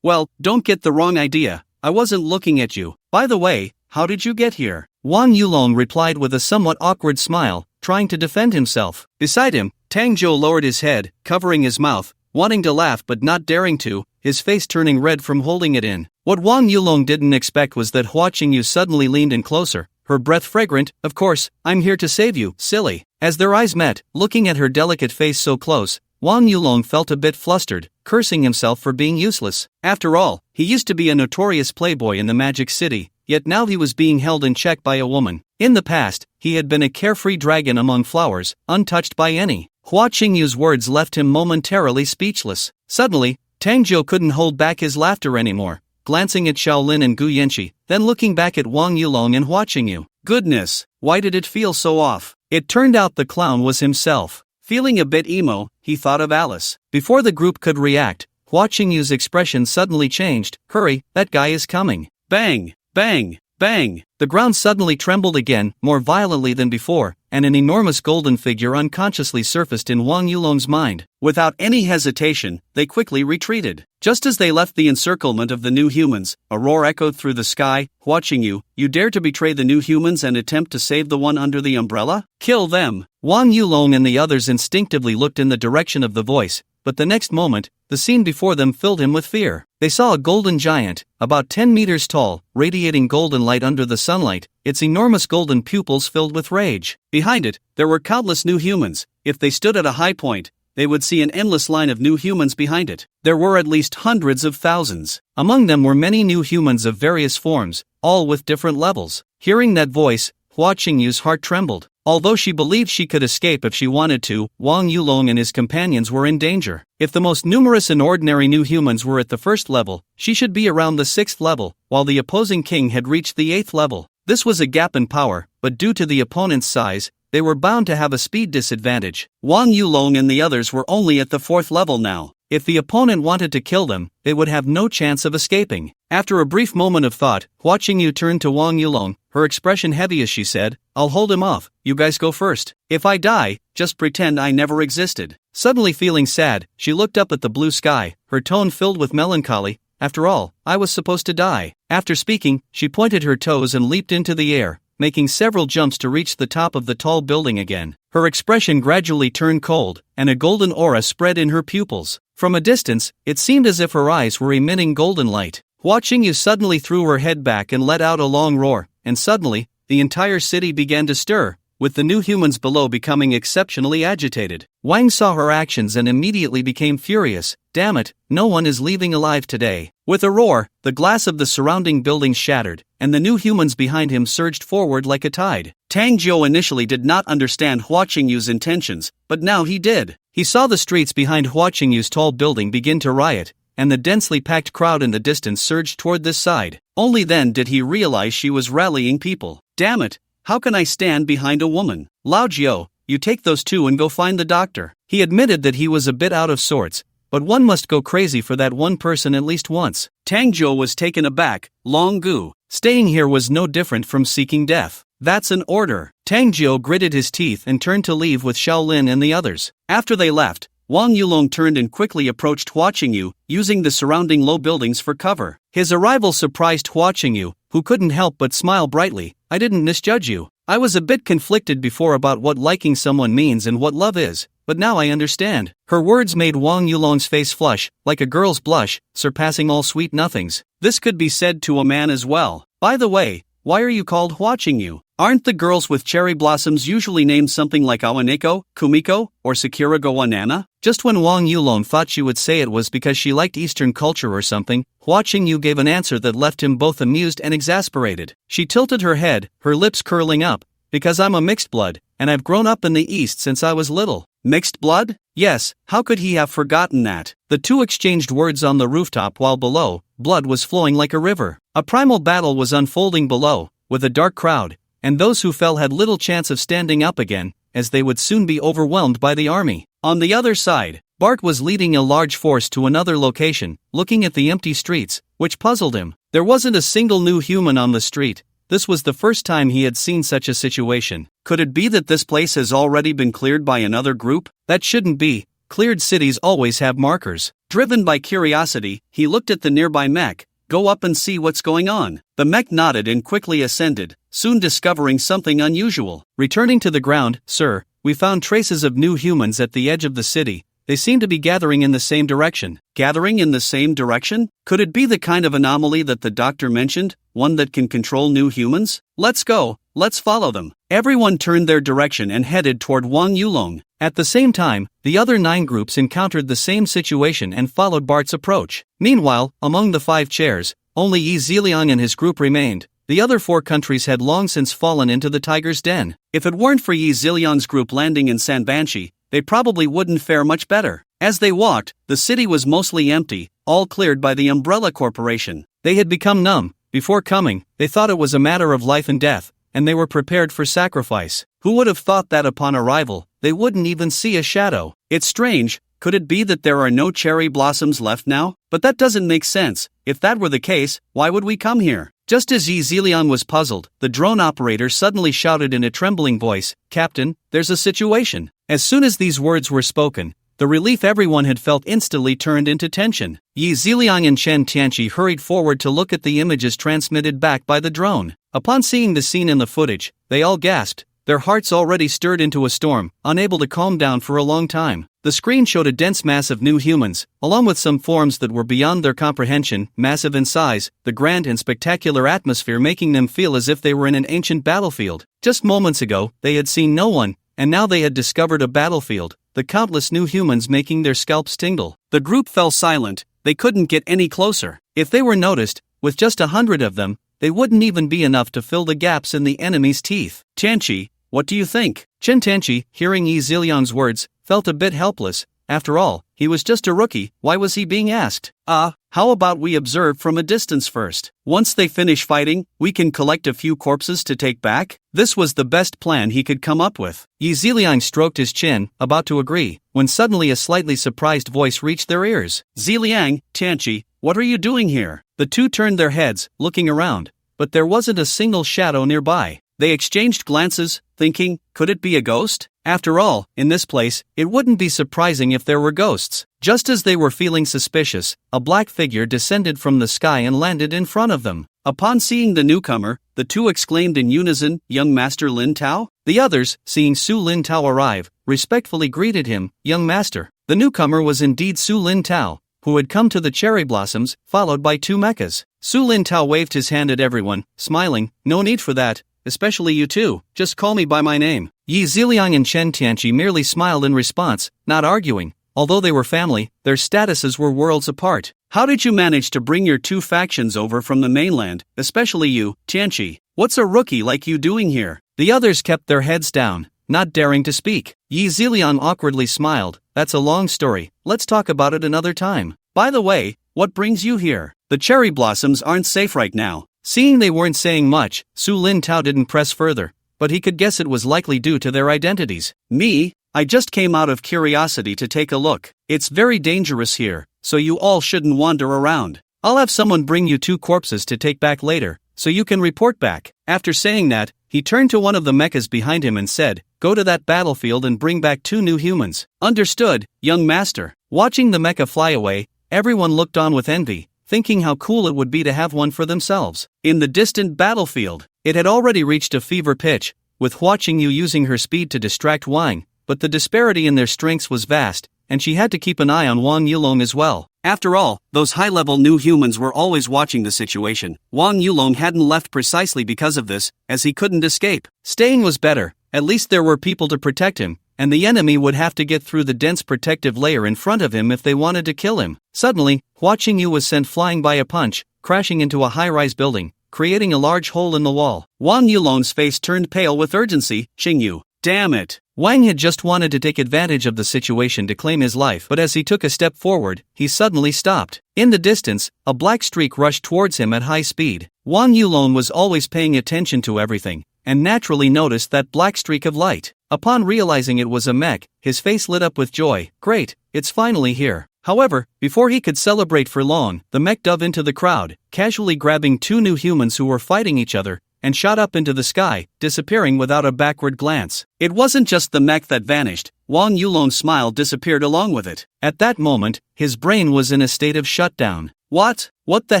Well, don't get the wrong idea. I wasn't looking at you. By the way, how did you get here? Wang Yulong replied with a somewhat awkward smile, trying to defend himself. Beside him, Tang Zhou lowered his head, covering his mouth, wanting to laugh but not daring to, his face turning red from holding it in. What Wang Yulong didn't expect was that Hua Qingyu suddenly leaned in closer, her breath fragrant. Of course, I'm here to save you, silly. As their eyes met, looking at her delicate face so close, Wang Yulong felt a bit flustered, cursing himself for being useless. After all, he used to be a notorious playboy in the Magic City, yet now he was being held in check by a woman. In the past, he had been a carefree dragon among flowers, untouched by any. Hua Qingyu's words left him momentarily speechless. Suddenly, Tang Jiu couldn't hold back his laughter anymore, glancing at Shaolin and Gu Yanqi, then looking back at Wang Yulong and watching you. Goodness, why did it feel so off? It turned out the clown was himself. Feeling a bit emo, he thought of Alice. Before the group could react, Hua Qingyu's expression suddenly changed. Hurry, that guy is coming. Bang, bang, bang. The ground suddenly trembled again, more violently than before, and an enormous golden figure unconsciously surfaced in Wang Yulong's mind. Without any hesitation, they quickly retreated. Just as they left the encirclement of the new humans, a roar echoed through the sky. Hua Qingyu, you dare to betray the new humans and attempt to save the one under the umbrella? Kill them! Wang Yulong and the others instinctively looked in the direction of the voice, but the next moment, the scene before them filled him with fear. They saw a golden giant, about 10 meters tall, radiating golden light under the sunlight, its enormous golden pupils filled with rage. Behind it, there were countless new humans. If they stood at a high point, they would see an endless line of new humans behind it. There were at least hundreds of thousands. Among them were many new humans of various forms, all with different levels. Hearing that voice, Hua Qingyu's heart trembled. Although she believed she could escape if she wanted to, Wang Yulong and his companions were in danger. If the most numerous and ordinary new humans were at the first level, she should be around the 6th level, while the opposing king had reached the 8th level. This was a gap in power, but due to the opponent's size, they were bound to have a speed disadvantage. Wang Yulong and the others were only at the 4th level now. If the opponent wanted to kill them, they would have no chance of escaping. After a brief moment of thought, Hua Qingyu turned to Wang Yulong, her expression heavy as she said, I'll hold him off, you guys go first. If I die, just pretend I never existed. Suddenly feeling sad, she looked up at the blue sky, her tone filled with melancholy. After all, I was supposed to die. After speaking, she pointed her toes and leaped into the air, making several jumps to reach the top of the tall building again. Her expression gradually turned cold, and a golden aura spread in her pupils. From a distance, it seemed as if her eyes were emitting golden light. Hua Qingyu suddenly threw her head back and let out a long roar, and suddenly, the entire city began to stir, with the new humans below becoming exceptionally agitated. Wang saw her actions and immediately became furious. Damn it, no one is leaving alive today. With a roar, the glass of the surrounding buildings shattered, and the new humans behind him surged forward like a tide. Tang Jiu initially did not understand Hua Qingyu's intentions, but now he did. He saw the streets behind Hua Qingyu's tall building begin to riot, and the densely packed crowd in the distance surged toward this side. Only then did he realize she was rallying people. Damn it, how can I stand behind a woman? Lao Jiu, you take those two and go find the doctor. He admitted that he was a bit out of sorts, but one must go crazy for that one person at least once. Tang Jiu was taken aback. Long Gu, staying here was no different from seeking death. That's an order. Tang Jiu gritted his teeth and turned to leave with Shaolin and the others. After they left, Wang Yulong turned and quickly approached Hua Qingyu, using the surrounding low buildings for cover. His arrival surprised Hua Qingyu, who couldn't help but smile brightly. I didn't misjudge you. I was a bit conflicted before about what liking someone means and what love is, but now I understand. Her words made Wang Yulong's face flush, like a girl's blush, surpassing all sweet nothings. This could be said to a man as well. By the way, why are you called Hua Qingyu? Aren't the girls with cherry blossoms usually named something like Awaneko, Kumiko, or Sakura Gowanana? Just when Wang Yulong thought she would say it was because she liked Eastern culture or something, Hua Qingyu gave an answer that left him both amused and exasperated. She tilted her head, her lips curling up. Because I'm a mixed blood, and I've grown up in the East since I was little. Mixed blood? Yes, how could he have forgotten that? The two exchanged words on the rooftop while below, blood was flowing like a river. A primal battle was unfolding below, with a dark crowd, and those who fell had little chance of standing up again, as they would soon be overwhelmed by the army. On the other side, Bart was leading a large force to another location, looking at the empty streets, which puzzled him. There wasn't a single new human on the street. This was the first time he had seen such a situation. Could it be that this place has already been cleared by another group? That shouldn't be. Cleared cities always have markers. Driven by curiosity, he looked at the nearby mech. Go up and see what's going on. The mech nodded and quickly ascended, soon discovering something unusual. Returning to the ground, sir, we found traces of new humans at the edge of the city. They seem to be gathering in the same direction. Gathering in the same direction? Could it be the kind of anomaly that the doctor mentioned? One that can control new humans? Let's go, let's follow them. Everyone turned their direction and headed toward Wang Yulong. At the same time, the other 9 groups encountered the same situation and followed Bart's approach. Meanwhile, among the 5 chairs, only Yi Ziliang and his group remained. The other 4 countries had long since fallen into the tiger's den. If it weren't for Yi Ziliang's group landing in Sanbanshi, they probably wouldn't fare much better. As they walked, the city was mostly empty, all cleared by the Umbrella Corporation. They had become numb. Before coming, they thought it was a matter of life and death, and they were prepared for sacrifice. Who would have thought that upon arrival, they wouldn't even see a shadow? It's strange. Could it be that there are no cherry blossoms left now? But that doesn't make sense. If that were the case, why would we come here? Just as Yi Ziliang was puzzled, the drone operator suddenly shouted in a trembling voice, "Captain, there's a situation." As soon as these words were spoken, the relief everyone had felt instantly turned into tension. Yi Ziliang and Chen Tianqi hurried forward to look at the images transmitted back by the drone. Upon seeing the scene in the footage, they all gasped, their hearts already stirred into a storm, unable to calm down for a long time. The screen showed a dense mass of new humans, along with some forms that were beyond their comprehension, massive in size, the grand and spectacular atmosphere making them feel as if they were in an ancient battlefield. Just moments ago, they had seen no one, and now they had discovered a battlefield, the countless new humans making their scalps tingle. The group fell silent, they couldn't get any closer. If they were noticed, with just 100 of them, they wouldn't even be enough to fill the gaps in the enemy's teeth. Tianqi, what do you think? Chen Tianqi, hearing Yi Ziliang's words, felt a bit helpless. After all, he was just a rookie, why was he being asked? How about we observe from a distance first? Once they finish fighting, we can collect a few corpses to take back? This was the best plan he could come up with. Yi Ziliang stroked his chin, about to agree, when suddenly a slightly surprised voice reached their ears. "Ziliang, Tianqi, what are you doing here?" The two turned their heads, looking around, but there wasn't a single shadow nearby. They exchanged glances, thinking, could it be a ghost? After all, in this place, it wouldn't be surprising if there were ghosts. Just as they were feeling suspicious, a black figure descended from the sky and landed in front of them. Upon seeing the newcomer, the two exclaimed in unison, "Young Master Lin Tao?" The others, seeing Su Lin Tao arrive, respectfully greeted him, "Young Master." The newcomer was indeed Su Lin Tao, who had come to the cherry blossoms, followed by two mechas. Su Lin Tao waved his hand at everyone, smiling, "No need for that. Especially you two, just call me by my name." Yi Ziliang and Chen Tianqi merely smiled in response, not arguing. Although they were family, their statuses were worlds apart. "How did you manage to bring your two factions over from the mainland, especially you, Tianqi? What's a rookie like you doing here?" The others kept their heads down, not daring to speak. Yi Ziliang awkwardly smiled, "That's a long story, let's talk about it another time. By the way, what brings you here? The cherry blossoms aren't safe right now." Seeing they weren't saying much, Su Lin Tao didn't press further, but he could guess it was likely due to their identities. "Me? I just came out of curiosity to take a look. It's very dangerous here, so you all shouldn't wander around. I'll have someone bring you two corpses to take back later, so you can report back." After saying that, he turned to one of the mechas behind him and said, "Go to that battlefield and bring back two new humans." "Understood, young master." Watching the mecha fly away, everyone looked on with envy, thinking how cool it would be to have one for themselves. In the distant battlefield, it had already reached a fever pitch, with Hua Qingyu using her speed to distract Wang, but the disparity in their strengths was vast, and she had to keep an eye on Wang Yulong as well. After all, those high-level new humans were always watching the situation. Wang Yulong hadn't left precisely because of this, as he couldn't escape. Staying was better, at least there were people to protect him, and the enemy would have to get through the dense protective layer in front of him if they wanted to kill him. Suddenly, Hua Qingyu was sent flying by a punch, crashing into a high-rise building, creating a large hole in the wall. Wang Yulong's face turned pale with urgency. "Qingyu, damn it!" Wang had just wanted to take advantage of the situation to claim his life, but as he took a step forward, he suddenly stopped. In the distance, a black streak rushed towards him at high speed. Wang Yulong was always paying attention to everything, and naturally noticed that black streak of light. Upon realizing it was a mech, his face lit up with joy. "Great, it's finally here." However, before he could celebrate for long, the mech dove into the crowd, casually grabbing two new humans who were fighting each other, and shot up into the sky, disappearing without a backward glance. It wasn't just the mech that vanished, Wang Yulong's smile disappeared along with it. At that moment, his brain was in a state of shutdown. What the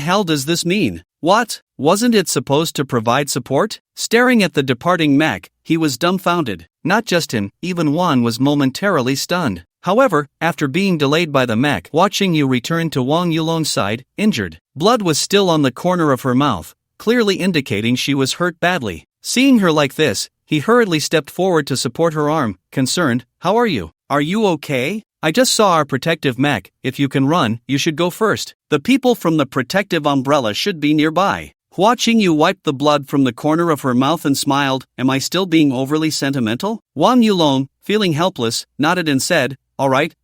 hell does this mean? Wasn't it supposed to provide support? Staring at the departing mech, he was dumbfounded. Not just him, even Wan was momentarily stunned. However, after being delayed by the mech, Hua Qingyu returned to Wang Yulong's side, injured. Blood was still on the corner of her mouth, clearly indicating she was hurt badly. Seeing her like this, he hurriedly stepped forward to support her arm, concerned. "How are you? Are you okay? I just saw our protective mech. If you can run, you should go first. The people from the protective umbrella should be nearby." Hua Qingyu wiped the blood from the corner of her mouth and smiled. "Am I still being overly sentimental?" Wang Yulong, feeling helpless, nodded and said, All right,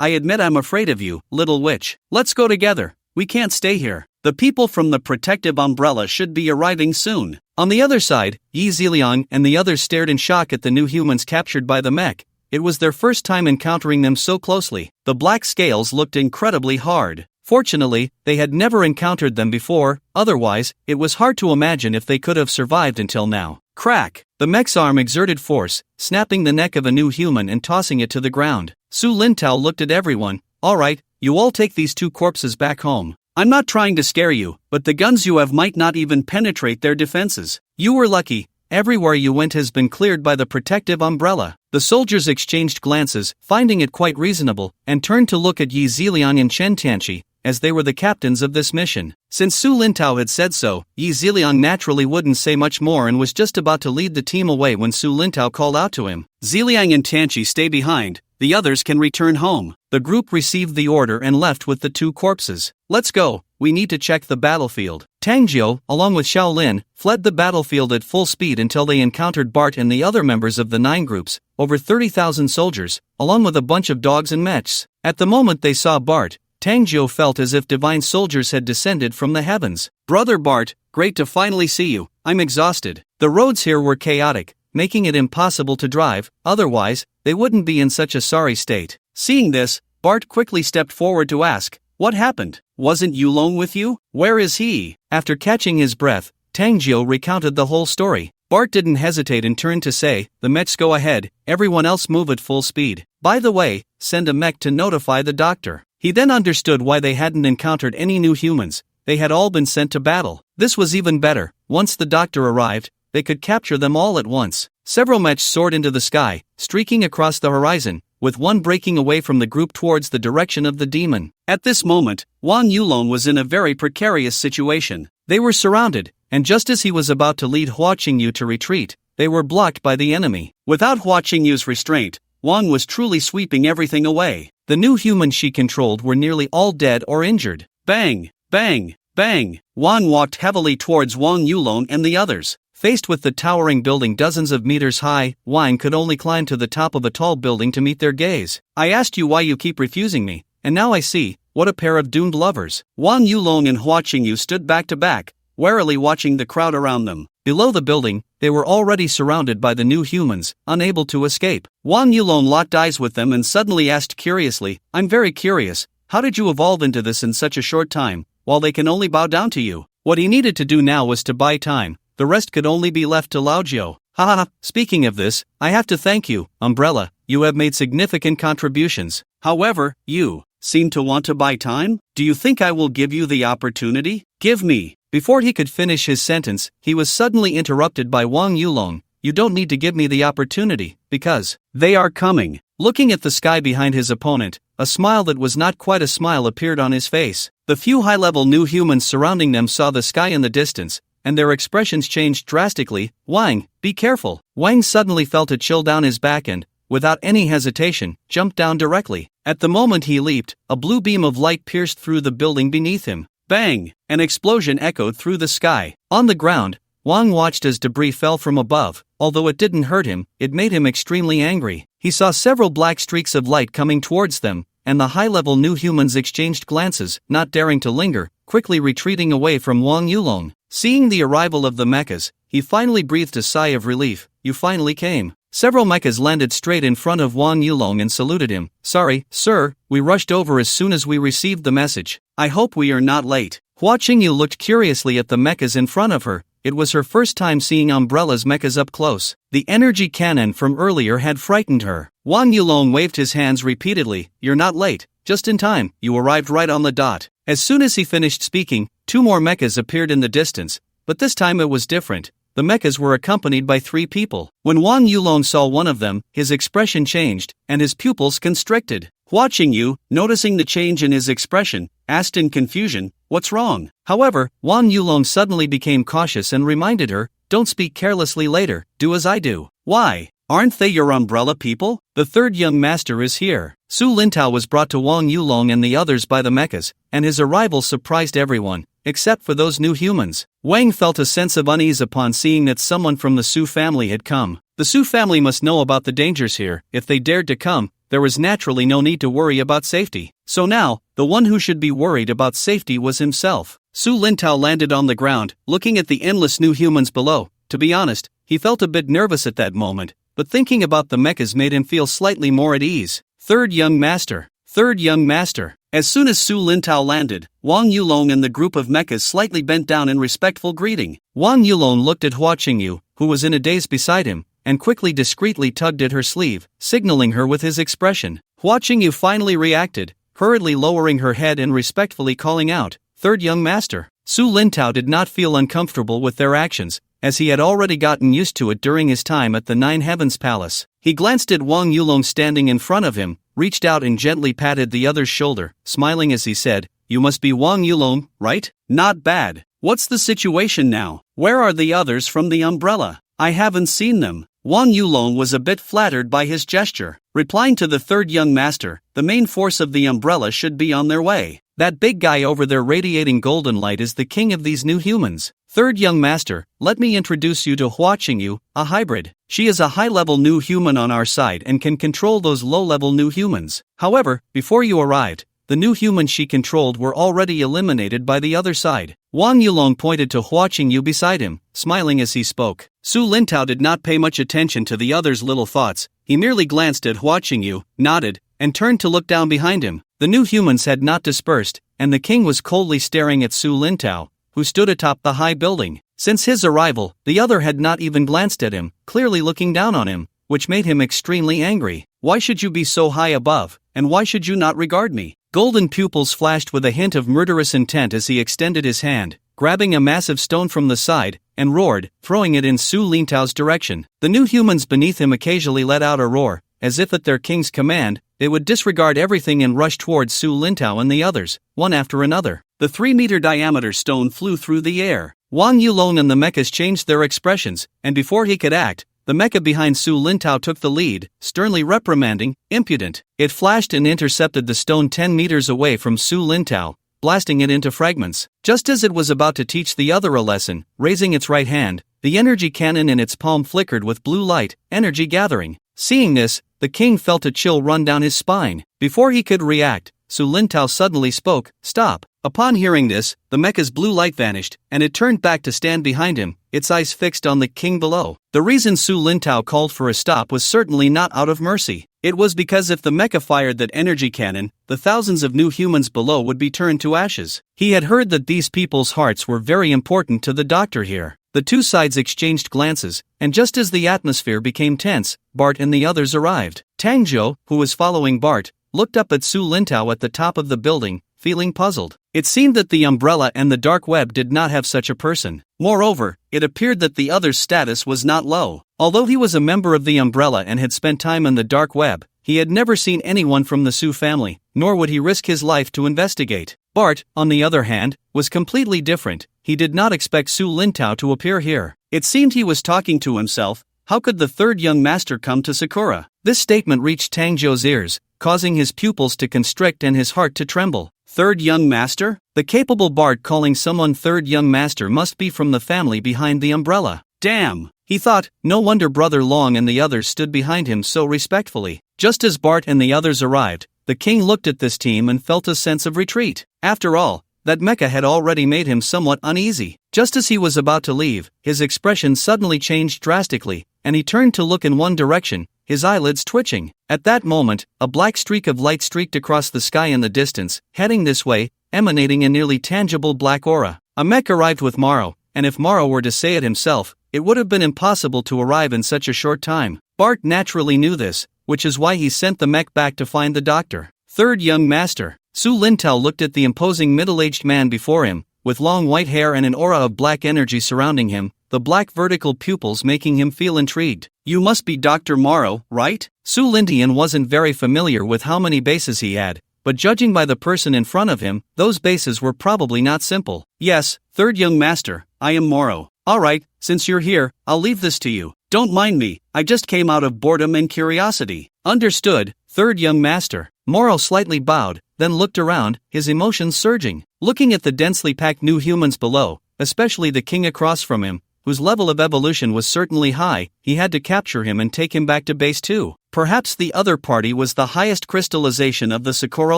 I admit I'm afraid of you, little witch. Let's go together. We can't stay here. The people from the protective umbrella should be arriving soon. On the other side, Yi Ziliang and the others stared in shock at the new humans captured by the mech. It was their first time encountering them so closely. The black scales looked incredibly hard. Fortunately, they had never encountered them before, otherwise, it was hard to imagine if they could have survived until now. Crack! The mech's arm exerted force, snapping the neck of a new human and tossing it to the ground. Su Lintao looked at everyone. Alright, you all take these 2 corpses back home. I'm not trying to scare you, but the guns you have might not even penetrate their defenses. You were lucky. Everywhere you went has been cleared by the protective umbrella. The soldiers exchanged glances, finding it quite reasonable, and turned to look at Yi Ziliang and Chen Tianqi, as they were the captains of this mission. Since Su Lintao had said so, Yi Ziliang naturally wouldn't say much more and was just about to lead the team away when Su Lintao called out to him. Ziliang and Tianqi stay behind, the others can return home. The group received the order and left with the 2 corpses. Let's go, we need to check the battlefield. Tang Jiu, along with Xiao Lin, fled the battlefield at full speed until they encountered Bart and the other members of the 9 groups, over 30,000 soldiers, along with a bunch of dogs and mechs. At the moment they saw Bart, Tang Jiu felt as if divine soldiers had descended from the heavens. Brother Bart, great to finally see you. I'm exhausted. The roads here were chaotic, making it impossible to drive, otherwise, they wouldn't be in such a sorry state. Seeing this, Bart quickly stepped forward to ask, what happened? Wasn't Yulong with you? Where is he? After catching his breath, Tang Jiu recounted the whole story. Bart didn't hesitate and turned to say, the mechs go ahead, everyone else move at full speed. By the way, send a mech to notify the doctor. He then understood why they hadn't encountered any new humans. They had all been sent to battle. This was even better. Once the doctor arrived, they could capture them all at once. Several mechs soared into the sky, streaking across the horizon, with one breaking away from the group towards the direction of the demon. At this moment, Wang Yulong was in a very precarious situation. They were surrounded, and just as he was about to lead Hua Qingyu to retreat, they were blocked by the enemy. Without Hua Qingyu's restraint, Wang was truly sweeping everything away. The new humans she controlled were nearly all dead or injured. Bang! Bang! Bang! Wang walked heavily towards Wang Yulong and the others. Faced with the towering building dozens of meters high, Wang could only climb to the top of a tall building to meet their gaze. I asked you why you keep refusing me, and now I see, what a pair of doomed lovers. Wang Yulong and Hua Qingyu stood back to back, warily watching the crowd around them. Below the building, they were already surrounded by the new humans, unable to escape. Wang Yulong locked eyes with them and suddenly asked curiously, I'm very curious, how did you evolve into this in such a short time, while they can only bow down to you? What he needed to do now was to buy time, the rest could only be left to Lao Jiu. Haha, speaking of this, I have to thank you, Umbrella, you have made significant contributions. However, you seem to want to buy time? Do you think I will give you the opportunity? Give me. Before he could finish his sentence, he was suddenly interrupted by Wang Yulong. You don't need to give me the opportunity, because they are coming. Looking at the sky behind his opponent, a smile that was not quite a smile appeared on his face. The few high-level new humans surrounding them saw the sky in the distance, and their expressions changed drastically. Wang, be careful. Wang suddenly felt a chill down his back and, without any hesitation, jumped down directly. At the moment he leaped, a blue beam of light pierced through the building beneath him. Bang! An explosion echoed through the sky. On the ground, Wang watched as debris fell from above. Although it didn't hurt him, it made him extremely angry. He saw several black streaks of light coming towards them, and the high-level new humans exchanged glances, not daring to linger, quickly retreating away from Wang Yulong. Seeing the arrival of the mechas, he finally breathed a sigh of relief. You finally came. Several mechas landed straight in front of Wang Yulong and saluted him. Sorry, sir, we rushed over as soon as we received the message. I hope we are not late. Hua Qingyu looked curiously at the mechas in front of her. It was her first time seeing Umbrella's mechas up close. The energy cannon from earlier had frightened her. Wang Yulong waved his hands repeatedly. You're not late. Just in time, you arrived right on the dot. As soon as he finished speaking, 2 more mechas appeared in the distance, but this time it was different. The mechas were accompanied by 3 people. When Wang Yulong saw one of them, his expression changed, and his pupils constricted. Hua Qingyu, noticing the change in his expression, asked in confusion, what's wrong? However, Wang Yulong suddenly became cautious and reminded her, don't speak carelessly later, do as I do. Why? Aren't they your umbrella people? The 3rd young master is here. Su Lintao was brought to Wang Yulong and the others by the mechas, and his arrival surprised everyone, except for those new humans. Wang felt a sense of unease upon seeing that someone from the Su family had come. The Su family must know about the dangers here. If they dared to come, there was naturally no need to worry about safety. So now, the one who should be worried about safety was himself. Su Lintao landed on the ground, looking at the endless new humans below. To be honest, he felt a bit nervous at that moment, but thinking about the mechas made him feel slightly more at ease. Third young master. Third young master. As soon as Su Lintao landed, Wang Yulong and the group of mechas slightly bent down in respectful greeting. Wang Yulong looked at Hua Qingyu, who was in a daze beside him, and quickly discreetly tugged at her sleeve, signaling her with his expression. Hua Qingyu finally reacted, hurriedly lowering her head and respectfully calling out, "Third young master." Su Lintao did not feel uncomfortable with their actions, as he had already gotten used to it during his time at the Nine Heavens Palace. He glanced at Wang Yulong standing in front of him, reached out and gently patted the other's shoulder, smiling as he said, "You must be Wang Yulong, right? Not bad. What's the situation now? Where are the others from the umbrella? I haven't seen them." Wang Yulong was a bit flattered by his gesture, replying to the third young master, "The main force of the umbrella should be on their way. That big guy over there radiating golden light is the king of these new humans. Third young master, let me introduce you to Hua Qingyu, a hybrid. She is a high-level new human on our side and can control those low-level new humans. However, before you arrived, the new humans she controlled were already eliminated by the other side." Wang Yulong pointed to Hua Qingyu beside him, smiling as he spoke. Su Lintao did not pay much attention to the other's little thoughts. He merely glanced at Hua Qingyu, nodded, and turned to look down behind him. The new humans had not dispersed, and the king was coldly staring at Su Lintao, who stood atop the high building. Since his arrival, the other had not even glanced at him, clearly looking down on him, which made him extremely angry. "Why should you be so high above, and why should you not regard me?" Golden pupils flashed with a hint of murderous intent as he extended his hand, grabbing a massive stone from the side, and roared, throwing it in Su Lintao's direction. The new humans beneath him occasionally let out a roar, as if at their king's command, they would disregard everything and rush towards Su Lintao and the others, one after another. The 3-meter diameter stone flew through the air. Wang Yulong and the mechas changed their expressions, and before he could act, the mecha behind Su Lintao took the lead, sternly reprimanding, "Impudent." It flashed and intercepted the stone 10 meters away from Su Lintao, blasting it into fragments. Just as it was about to teach the other a lesson, raising its right hand, the energy cannon in its palm flickered with blue light, energy gathering. Seeing this, the king felt a chill run down his spine. Before he could react, Su Lintao suddenly spoke, "Stop." Upon hearing this, the mecha's blue light vanished, and it turned back to stand behind him, its eyes fixed on the king below. The reason Su Lintao called for a stop was certainly not out of mercy. It was because if the mecha fired that energy cannon, the thousands of new humans below would be turned to ashes. He had heard that these people's hearts were very important to the doctor here. The two sides exchanged glances, and just as the atmosphere became tense, Bart and the others arrived. Tang Zhou, who was following Bart, looked up at Su Lintao at the top of the building, feeling puzzled. It seemed that the umbrella and the dark web did not have such a person. Moreover, it appeared that the other's status was not low. Although he was a member of the umbrella and had spent time in the dark web, he had never seen anyone from the Su family, nor would he risk his life to investigate. Bart, on the other hand, was completely different. He did not expect Su Lintao to appear here. It seemed he was talking to himself. How could the third young master come to Sakura? This statement reached Tang Zhou's ears, causing his pupils to constrict and his heart to tremble. Third young master? The capable Bart calling someone third young master must be from the family behind the umbrella. Damn, he thought, no wonder Brother Long and the others stood behind him so respectfully. Just as Bart and the others arrived, the king looked at this team and felt a sense of retreat. After all, that mecha had already made him somewhat uneasy. Just as he was about to leave, his expression suddenly changed drastically, and he turned to look in one direction, his eyelids twitching. At that moment, a black streak of light streaked across the sky in the distance, heading this way, emanating a nearly tangible black aura. A mech arrived with Morrow, and if Morrow were to say it himself, it would have been impossible to arrive in such a short time. Bart naturally knew this, which is why he sent the mech back to find the doctor. Third young master. Su Lintao looked at the imposing middle-aged man before him, with long white hair and an aura of black energy surrounding him, the black vertical pupils making him feel intrigued. You must be Dr. Morrow, right? Su Lintian wasn't very familiar with how many bases he had, but judging by the person in front of him, those bases were probably not simple. Yes, third young master, I am Morrow. Alright, since you're here, I'll leave this to you. Don't mind me, I just came out of boredom and curiosity. Understood, third young master. Morrow slightly bowed, then looked around, his emotions surging. Looking at the densely packed new humans below, especially the king across from him, whose level of evolution was certainly high. He had to capture him and take him back to base 2. Perhaps the other party was the highest crystallization of the Sakura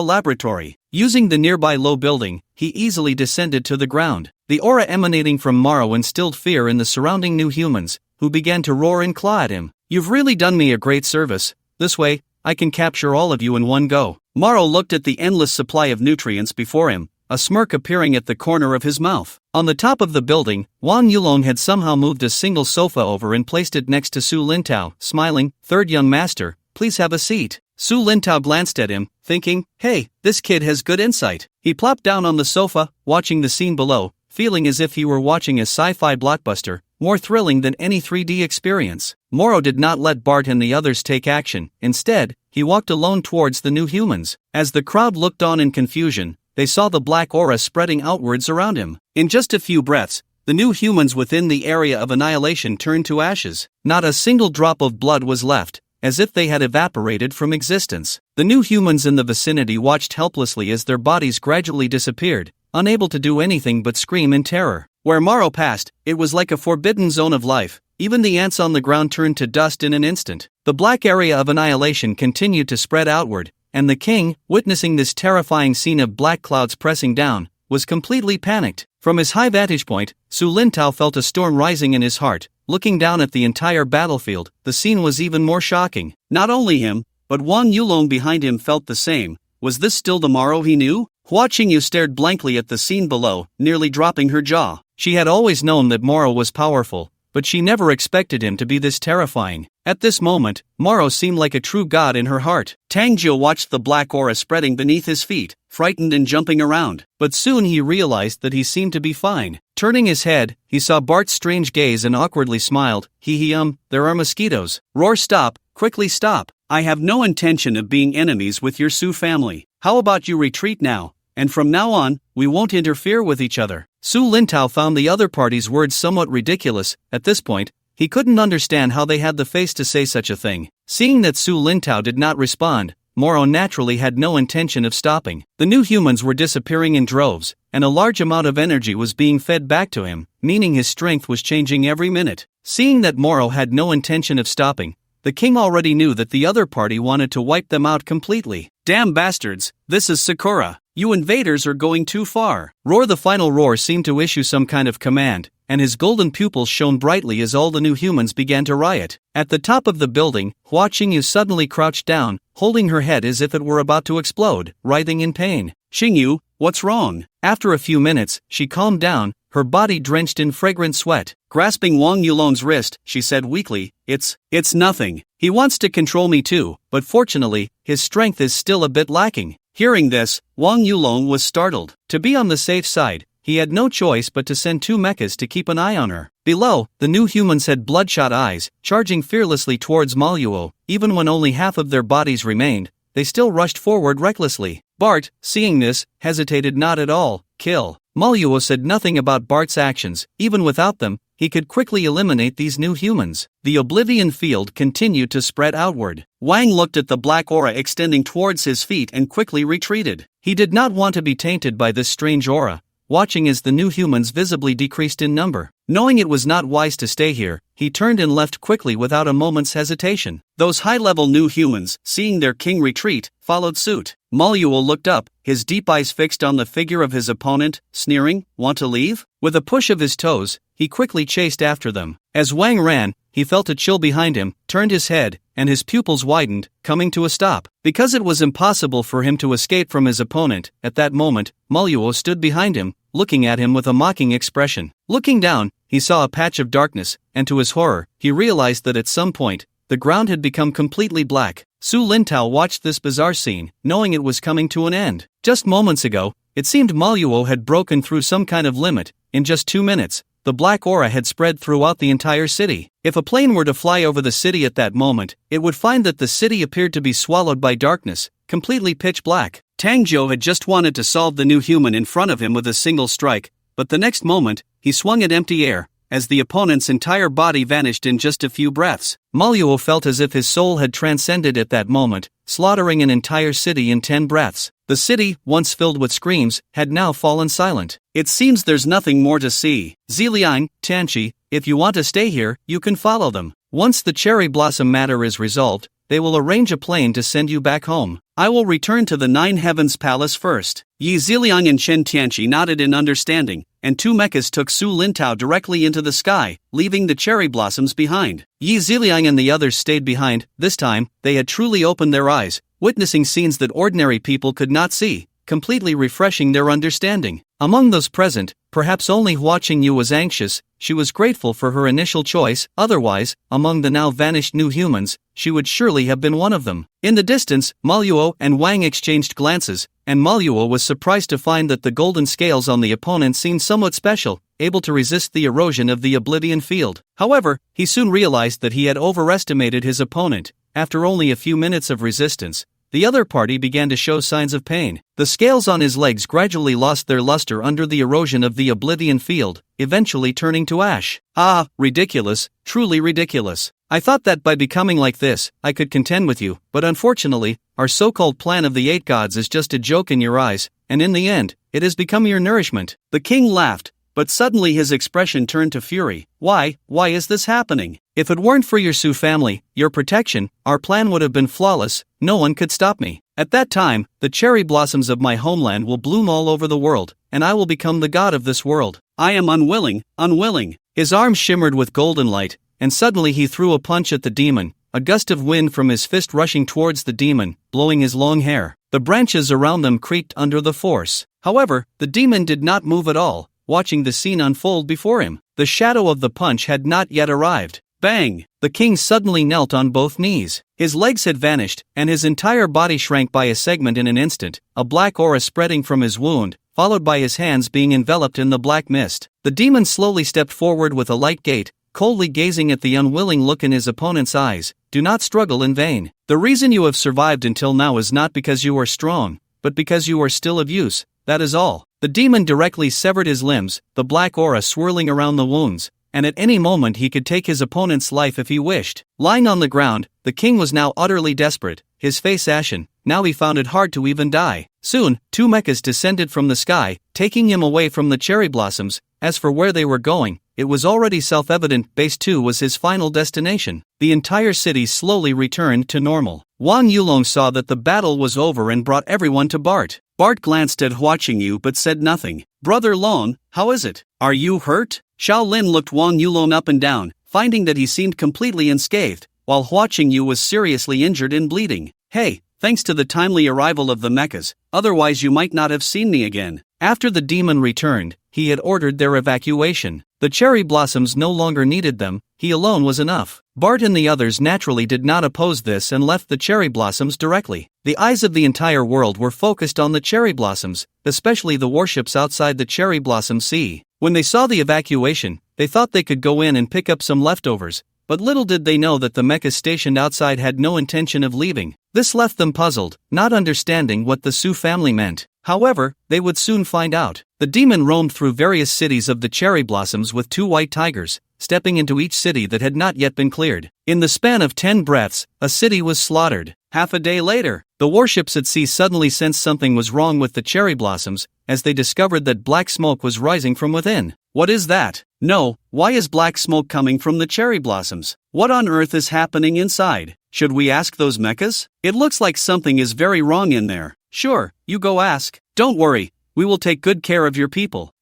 laboratory. Using the nearby low building, he easily descended to the ground. The aura emanating from Morrow instilled fear in the surrounding new humans, who began to roar and claw at him. "You've really done me a great service. This way, I can capture all of you in one go." Morrow looked at the endless supply of nutrients before him, a smirk appearing at the corner of his mouth. On the top of the building, Wang Yulong had somehow moved a single sofa over and placed it next to Su Lintao, smiling. "Third young master, please have a seat." Su Lintao glanced at him, thinking, "Hey, this kid has good insight." He plopped down on the sofa, watching the scene below, feeling as if he were watching a sci-fi blockbuster, more thrilling than any 3D experience. Morrow did not let Bart and the others take action. Instead, he walked alone towards the new humans. As the crowd looked on in confusion, they saw the black aura spreading outwards around him. In just a few breaths, the new humans within the area of annihilation turned to ashes. Not a single drop of blood was left, as if they had evaporated from existence. The new humans in the vicinity watched helplessly as their bodies gradually disappeared, unable to do anything but scream in terror. Where Morrow passed, it was like a forbidden zone of life. Even the ants on the ground turned to dust in an instant. The black area of annihilation continued to spread outward, and the king, witnessing this terrifying scene of black clouds pressing down, was completely panicked. From his high vantage point, Su Lintao felt a storm rising in his heart. Looking down at the entire battlefield, the scene was even more shocking. Not only him, but Wang Yulong behind him felt the same. Was this still the Morrow he knew? Watching you stared blankly at the scene below, nearly dropping her jaw. She had always known that Morrow was powerful, but she never expected him to be this terrifying. At this moment, Morrow seemed like a true god in her heart. Tangjo watched the black aura spreading beneath his feet, frightened and jumping around, but soon he realized that he seemed to be fine. Turning his head, he saw Bart's strange gaze and awkwardly smiled. There are mosquitoes. Roar, stop, quickly stop. I have no intention of being enemies with your Su family. How about you retreat now, and from now on, we won't interfere with each other. Su Lintao found the other party's words somewhat ridiculous. At this point, he couldn't understand how they had the face to say such a thing. Seeing that Su Lintao did not respond, Morrow naturally had no intention of stopping. The new humans were disappearing in droves, and a large amount of energy was being fed back to him, meaning his strength was changing every minute. Seeing that Morrow had no intention of stopping, the king already knew that the other party wanted to wipe them out completely. Damn bastards, this is Sakura. You invaders are going too far. Roar. The final roar seemed to issue some kind of command, and his golden pupils shone brightly as all the new humans began to riot. At the top of the building, Hua Qingyu suddenly crouched down, holding her head as if it were about to explode, writhing in pain. Qingyu, what's wrong? After a few minutes, she calmed down, her body drenched in fragrant sweat. Grasping Wang Yulong's wrist, she said weakly, It's nothing. He wants to control me too, but fortunately, his strength is still a bit lacking. Hearing this, Wang Yulong was startled. To be on the safe side, he had no choice but to send 2 mechas to keep an eye on her. Below, the new humans had bloodshot eyes, charging fearlessly towards Maluo. Even when only half of their bodies remained, they still rushed forward recklessly. Bart, seeing this, hesitated not at all. Kill. Maluo said nothing about Bart's actions. Even without them, he could quickly eliminate these new humans. The Oblivion field continued to spread outward. Wang looked at the black aura extending towards his feet and quickly retreated. He did not want to be tainted by this strange aura, watching as the new humans visibly decreased in number. Knowing it was not wise to stay here, he turned and left quickly without a moment's hesitation. Those high-level new humans, seeing their king retreat, followed suit. Maluo looked up, his deep eyes fixed on the figure of his opponent, sneering, "Want to leave?" With a push of his toes, he quickly chased after them. As Wang ran, he felt a chill behind him, turned his head, and his pupils widened, coming to a stop. Because it was impossible for him to escape from his opponent, at that moment, Maluo stood behind him, looking at him with a mocking expression. Looking down, he saw a patch of darkness, and to his horror, he realized that at some point, the ground had become completely black. Su Lintao watched this bizarre scene, knowing it was coming to an end. Just moments ago, it seemed Maluo had broken through some kind of limit. In just 2 minutes, the black aura had spread throughout the entire city. If a plane were to fly over the city at that moment, it would find that the city appeared to be swallowed by darkness, completely pitch black. Tangjo had just wanted to solve the new human in front of him with a single strike, but the next moment, he swung at empty air, as the opponent's entire body vanished in just a few breaths. Maluo felt as if his soul had transcended at that moment, slaughtering an entire city in 10 breaths. The city, once filled with screams, had now fallen silent. It seems there's nothing more to see. Ziliang, Tanchi, If you want to stay here, you can follow them. Once the cherry blossom matter is resolved, they will arrange a plane to send you back home. I will return to the Nine Heavens Palace first." Yi Ziliang and Chen Tianqi nodded in understanding, and two mechas took Su Lintao directly into the sky, leaving the cherry blossoms behind. Yi Ziliang and the others stayed behind. This time, they had truly opened their eyes, witnessing scenes that ordinary people could not see, completely refreshing their understanding. Among those present, perhaps only Hua Qingyu was anxious. She was grateful for her initial choice, otherwise, among the now vanished new humans, she would surely have been one of them. In the distance, Maluo and Wang exchanged glances, and Maluo was surprised to find that the golden scales on the opponent seemed somewhat special, able to resist the erosion of the oblivion field. However, he soon realized that he had overestimated his opponent. After only a few minutes of resistance, the other party began to show signs of pain. The scales on his legs gradually lost their luster under the erosion of the oblivion field, eventually turning to ash. Ah, ridiculous, truly ridiculous. I thought that by becoming like this, I could contend with you, but unfortunately, our so-called plan of the 8 gods is just a joke in your eyes, and in the end, it has become your nourishment. The king laughed, but suddenly his expression turned to fury. Why is this happening? If it weren't for your Su family, your protection, our plan would have been flawless. No one could stop me. At that time, the cherry blossoms of my homeland will bloom all over the world, and I will become the god of this world. I am unwilling. His arms shimmered with golden light, and suddenly he threw a punch at the demon, a gust of wind from his fist rushing towards the demon, blowing his long hair. The branches around them creaked under the force. However, the demon did not move at all, watching the scene unfold before him. The shadow of the punch had not yet arrived. Bang! The king suddenly knelt on both knees. His legs had vanished, and his entire body shrank by a segment in an instant, a black aura spreading from his wound, followed by his hands being enveloped in the black mist. The demon slowly stepped forward with a light gait, coldly gazing at the unwilling look in his opponent's eyes. Do not struggle in vain. The reason you have survived until now is not because you are strong, but because you are still of use, that is all. The demon directly severed his limbs, the black aura swirling around the wounds, and at any moment he could take his opponent's life if he wished. Lying on the ground, the king was now utterly desperate, his face ashen. Now he found it hard to even die. Soon, 2 mechas descended from the sky, taking him away from the cherry blossoms. As for where they were going, it was already self-evident. Base 2 was his final destination. The entire city slowly returned to normal. Wang Yulong saw that the battle was over and brought everyone to Bart. Bart glanced at Hua Qingyu but said nothing. "Brother Long, how is it? Are you hurt?" Xiao Lin looked Wang Yulong up and down, finding that he seemed completely unscathed, while Hua Qingyu was seriously injured and bleeding. "Hey, thanks to the timely arrival of the mechas, otherwise you might not have seen me again." After the demon returned, he had ordered their evacuation. The cherry blossoms no longer needed them, he alone was enough. Bart and the others naturally did not oppose this and left the cherry blossoms directly. The eyes of the entire world were focused on the cherry blossoms, especially the warships outside the cherry blossom sea. When they saw the evacuation, they thought they could go in and pick up some leftovers, but little did they know that the mechas stationed outside had no intention of leaving. This left them puzzled, not understanding what the Su family meant. However, they would soon find out. The demon roamed through various cities of the cherry blossoms with 2 white tigers, stepping into each city that had not yet been cleared. In the span of 10 breaths, a city was slaughtered. Half a day later, the warships at sea suddenly sensed something was wrong with the cherry blossoms, as they discovered that black smoke was rising from within. What is that? No, why is black smoke coming from the cherry blossoms? What on earth is happening inside? Should we ask those mechas? It looks like something is very wrong in there. Sure, you go ask. Don't worry, we will take good care of your people.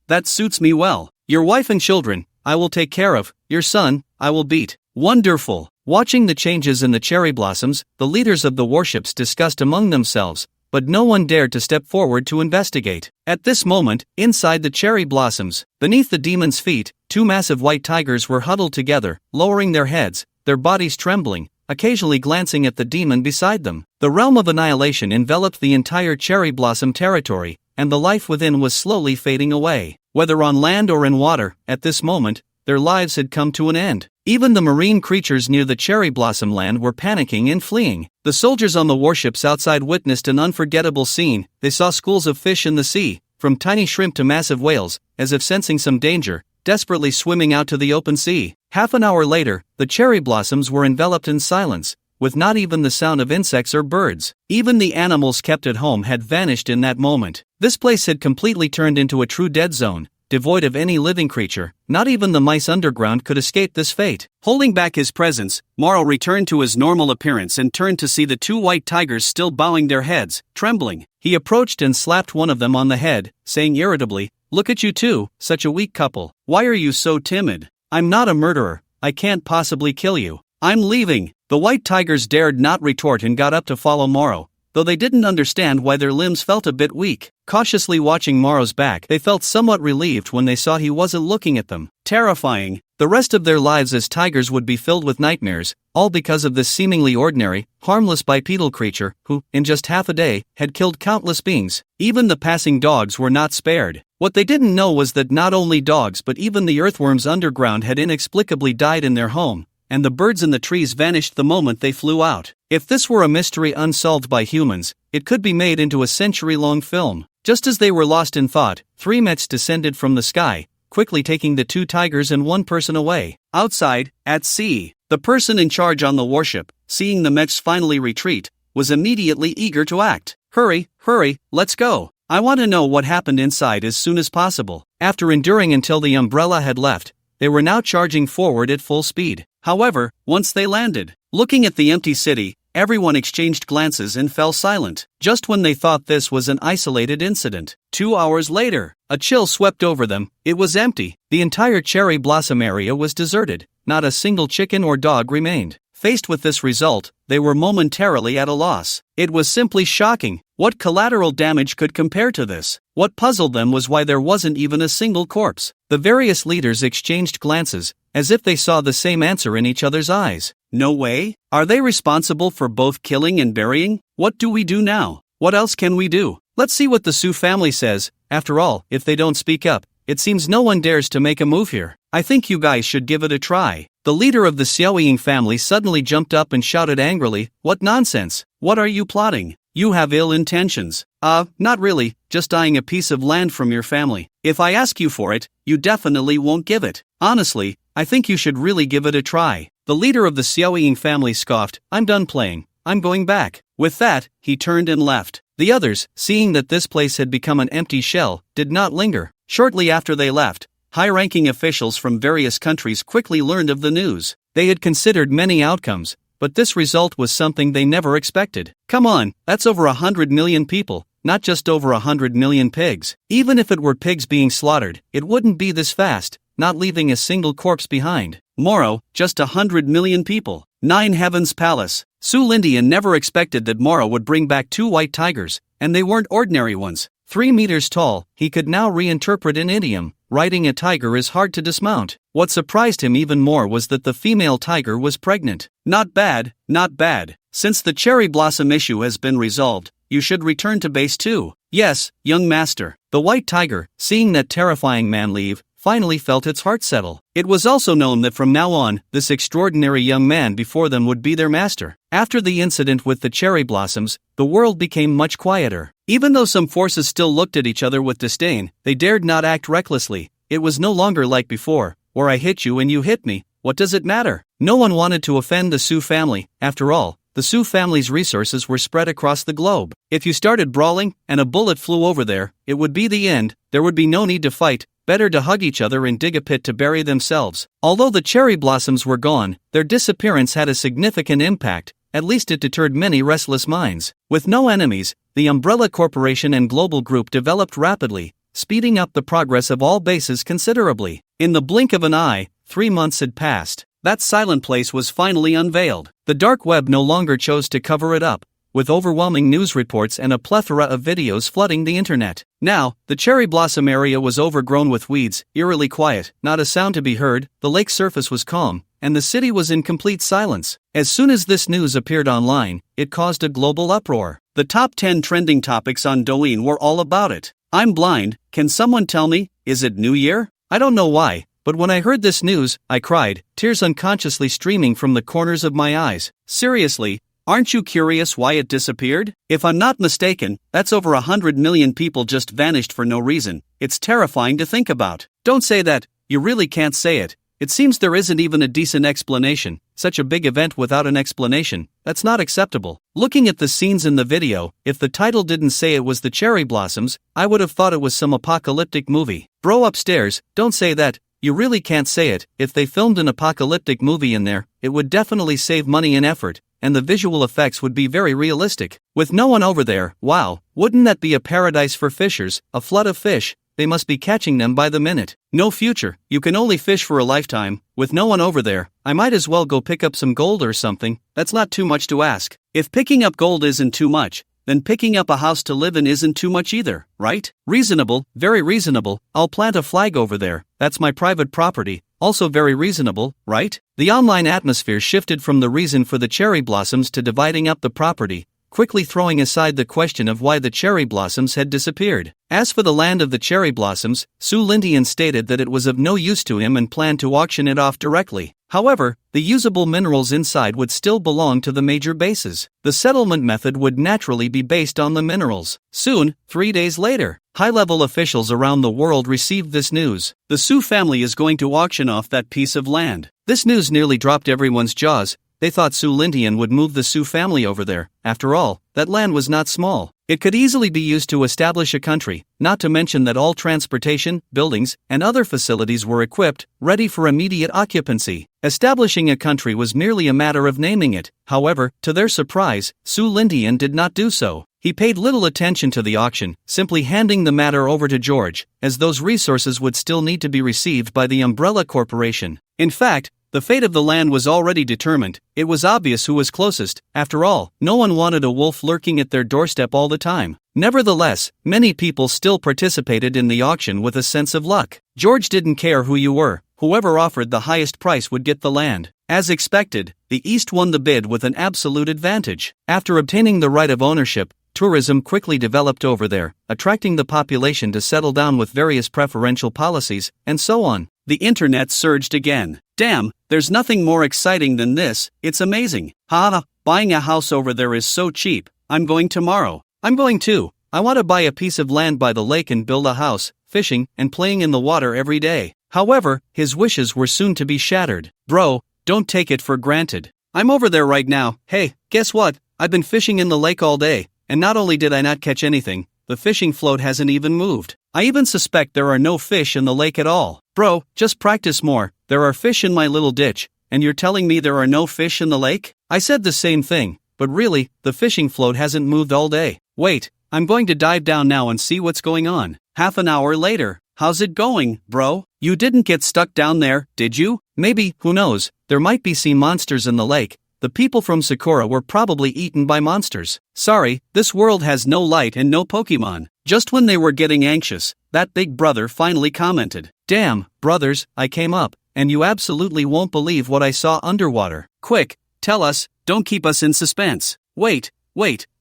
That suits me well. Your wife and children, I will take care of. Your son, I will beat. Wonderful. Watching the changes in the cherry blossoms, the leaders of the warships discussed among themselves, but no one dared to step forward to investigate. At this moment, inside the cherry blossoms, beneath the demon's feet, 2 massive white tigers were huddled together, lowering their heads, their bodies trembling, occasionally glancing at the demon beside them. The realm of annihilation enveloped the entire cherry blossom territory, and the life within was slowly fading away. Whether on land or in water, at this moment, their lives had come to an end. Even the marine creatures near the cherry blossom land were panicking and fleeing. The soldiers on the warships outside witnessed an unforgettable scene. They saw schools of fish in the sea, from tiny shrimp to massive whales, as if sensing some danger, desperately swimming out to the open sea. Half an hour later, the cherry blossoms were enveloped in silence, with not even the sound of insects or birds. Even the animals kept at home had vanished in that moment. This place had completely turned into a true dead zone. devoid of any living creature. Not even the mice underground could escape this fate. Holding back his presence, Moro returned to his normal appearance and turned to see the two white tigers still bowing their heads, trembling. He approached and slapped one of them on the head, saying irritably, "Look at you two, such a weak couple. Why are you so timid? I'm not a murderer. I can't possibly kill you. I'm leaving." The white tigers dared not retort and got up to follow Moro, though they didn't understand why their limbs felt a bit weak. Cautiously watching Moro's back, they felt somewhat relieved when they saw he wasn't looking at them. Terrifying. The rest of their lives as tigers would be filled with nightmares, all because of this seemingly ordinary, harmless bipedal creature who, in just half a day, had killed countless beings. Even the passing dogs were not spared. What they didn't know was that not only dogs but even the earthworms underground had inexplicably died in their home, and the birds in the trees vanished the moment they flew out. If this were a mystery unsolved by humans, it could be made into a century-long film. Just as they were lost in thought, 3 Mets descended from the sky, quickly taking the 2 tigers and 1 person away. Outside, at sea, the person in charge on the warship, seeing the Mets finally retreat, was immediately eager to act. Hurry, let's go. I want to know what happened inside as soon as possible." After enduring until the umbrella had left, they were now charging forward at full speed. However, once they landed, looking at the empty city, everyone exchanged glances and fell silent. Just when they thought this was an isolated incident, 2 hours later, a chill swept over them. It was empty. The entire cherry blossom area was deserted. Not a single chicken or dog remained. Faced with this result, they were momentarily at a loss. It was simply shocking. What collateral damage could compare to this? What puzzled them was why there wasn't even a single corpse. The various leaders exchanged glances, as if they saw the same answer in each other's eyes. No way? Are they responsible for both killing and burying? What do we do now? What else can we do? Let's see what the Su family says. After all, if they don't speak up, it seems no one dares to make a move here. I think you guys should give it a try. The leader of the Xiaoying family suddenly jumped up and shouted angrily, "What nonsense? What are you plotting? You have ill intentions." Not really, just eyeing a piece of land from your family. If I ask you for it, you definitely won't give it. Honestly, I think you should really give it a try." The leader of the Xiaoying family scoffed, "I'm done playing. I'm going back." With that, he turned and left. The others, seeing that this place had become an empty shell, did not linger. Shortly after they left, high-ranking officials from various countries quickly learned of the news. They had considered many outcomes, but this result was something they never expected. Come on, that's over 100 million people, not just over 100 million pigs. Even if it were pigs being slaughtered, it wouldn't be this fast, not leaving a single corpse behind. Moro, just 100 million people. 9 Heavens Palace. Su Lindian never expected that Moro would bring back 2 white tigers, and they weren't ordinary ones. 3 meters tall, he could now reinterpret an idiom: riding a tiger is hard to dismount. What surprised him even more was that the female tiger was pregnant. Not bad, not bad. Since the cherry blossom issue has been resolved, you should return to base 2. Yes, young master. The white tiger, seeing that terrifying man leave, finally felt its heart settle. It was also known that from now on, this extraordinary young man before them would be their master. After the incident with the cherry blossoms, the world became much quieter. Even though some forces still looked at each other with disdain, they dared not act recklessly. It was no longer like before, where I hit you and you hit me. What does it matter? No one wanted to offend the Su family. After all, the Su family's resources were spread across the globe. If you started brawling, and a bullet flew over there, it would be the end. There would be no need to fight. Better to hug each other and dig a pit to bury themselves. Although the cherry blossoms were gone, their disappearance had a significant impact. At least it deterred many restless minds. With no enemies, the Umbrella Corporation and Global Group developed rapidly, speeding up the progress of all bases considerably. In the blink of an eye, 3 months had passed. That silent place was finally unveiled. The dark web no longer chose to cover it up, with overwhelming news reports and a plethora of videos flooding the internet. Now, the cherry blossom area was overgrown with weeds, eerily quiet, not a sound to be heard. The lake's surface was calm, and the city was in complete silence. As soon as this news appeared online, it caused a global uproar. The top 10 trending topics on Douyin were all about it. I'm blind, can someone tell me, is it New Year? I don't know why, but when I heard this news, I cried, tears unconsciously streaming from the corners of my eyes. Seriously, aren't you curious why it disappeared? If I'm not mistaken, that's over 100 million people just vanished for no reason. It's terrifying to think about. Don't say that, you really can't say it. It seems there isn't even a decent explanation. Such a big event without an explanation, that's not acceptable. Looking at the scenes in the video, if the title didn't say it was the cherry blossoms, I would have thought it was some apocalyptic movie. Bro upstairs, don't say that. You really can't say it. If they filmed an apocalyptic movie in there, it would definitely save money and effort, and the visual effects would be very realistic. With no one over there, wow, wouldn't that be a paradise for fishers, a flood of fish? They must be catching them by the minute. No future, you can only fish for a lifetime. With no one over there, I might as well go pick up some gold or something. That's not too much to ask. If picking up gold isn't too much, then picking up a house to live in isn't too much either, right? Reasonable, very reasonable. I'll plant a flag over there. That's my private property. Also very reasonable, right? The online atmosphere shifted from the reason for the cherry blossoms to dividing up the property, quickly throwing aside the question of why the cherry blossoms had disappeared. As for the land of the cherry blossoms, Su Lindian stated that it was of no use to him and planned to auction it off directly. However, the usable minerals inside would still belong to the major bases. The settlement method would naturally be based on the minerals. Soon, 3 days later, high-level officials around the world received this news. The Su family is going to auction off that piece of land. This news nearly dropped everyone's jaws. They thought Su Lindian would move the Su family over there. After all, that land was not small. It could easily be used to establish a country, not to mention that all transportation, buildings, and other facilities were equipped, ready for immediate occupancy. Establishing a country was merely a matter of naming it. However, to their surprise, Su Lindian did not do so. He paid little attention to the auction, simply handing the matter over to George, as those resources would still need to be received by the Umbrella Corporation. In fact, the fate of the land was already determined. It was obvious who was closest. After all, no one wanted a wolf lurking at their doorstep all the time. Nevertheless, many people still participated in the auction with a sense of luck. George didn't care who you were. Whoever offered the highest price would get the land. As expected, the East won the bid with an absolute advantage. After obtaining the right of ownership, tourism quickly developed over there, attracting the population to settle down with various preferential policies, and so on. The internet surged again. Damn, there's nothing more exciting than this, it's amazing. Haha, buying a house over there is so cheap. I'm going tomorrow. I'm going too. I want to buy a piece of land by the lake and build a house, fishing, and playing in the water every day. However, his wishes were soon to be shattered. Bro, don't take it for granted. I'm over there right now. Hey, guess what? I've been fishing in the lake all day, and not only did I not catch anything, the fishing float hasn't even moved. I even suspect there are no fish in the lake at all. Bro, just practice more. There are fish in my little ditch, and you're telling me there are no fish in the lake? I said the same thing, but really, the fishing float hasn't moved all day. Wait, I'm going to dive down now and see what's going on. Half an hour later. How's it going, bro? You didn't get stuck down there, did you? Maybe, who knows, there might be sea monsters in the lake. The people from Sakura were probably eaten by monsters. Sorry, this world has no light and no Pokemon. Just when they were getting anxious, that big brother finally commented. Damn, brothers, I came up, and you absolutely won't believe what I saw underwater. Quick, tell us, don't keep us in suspense. Wait,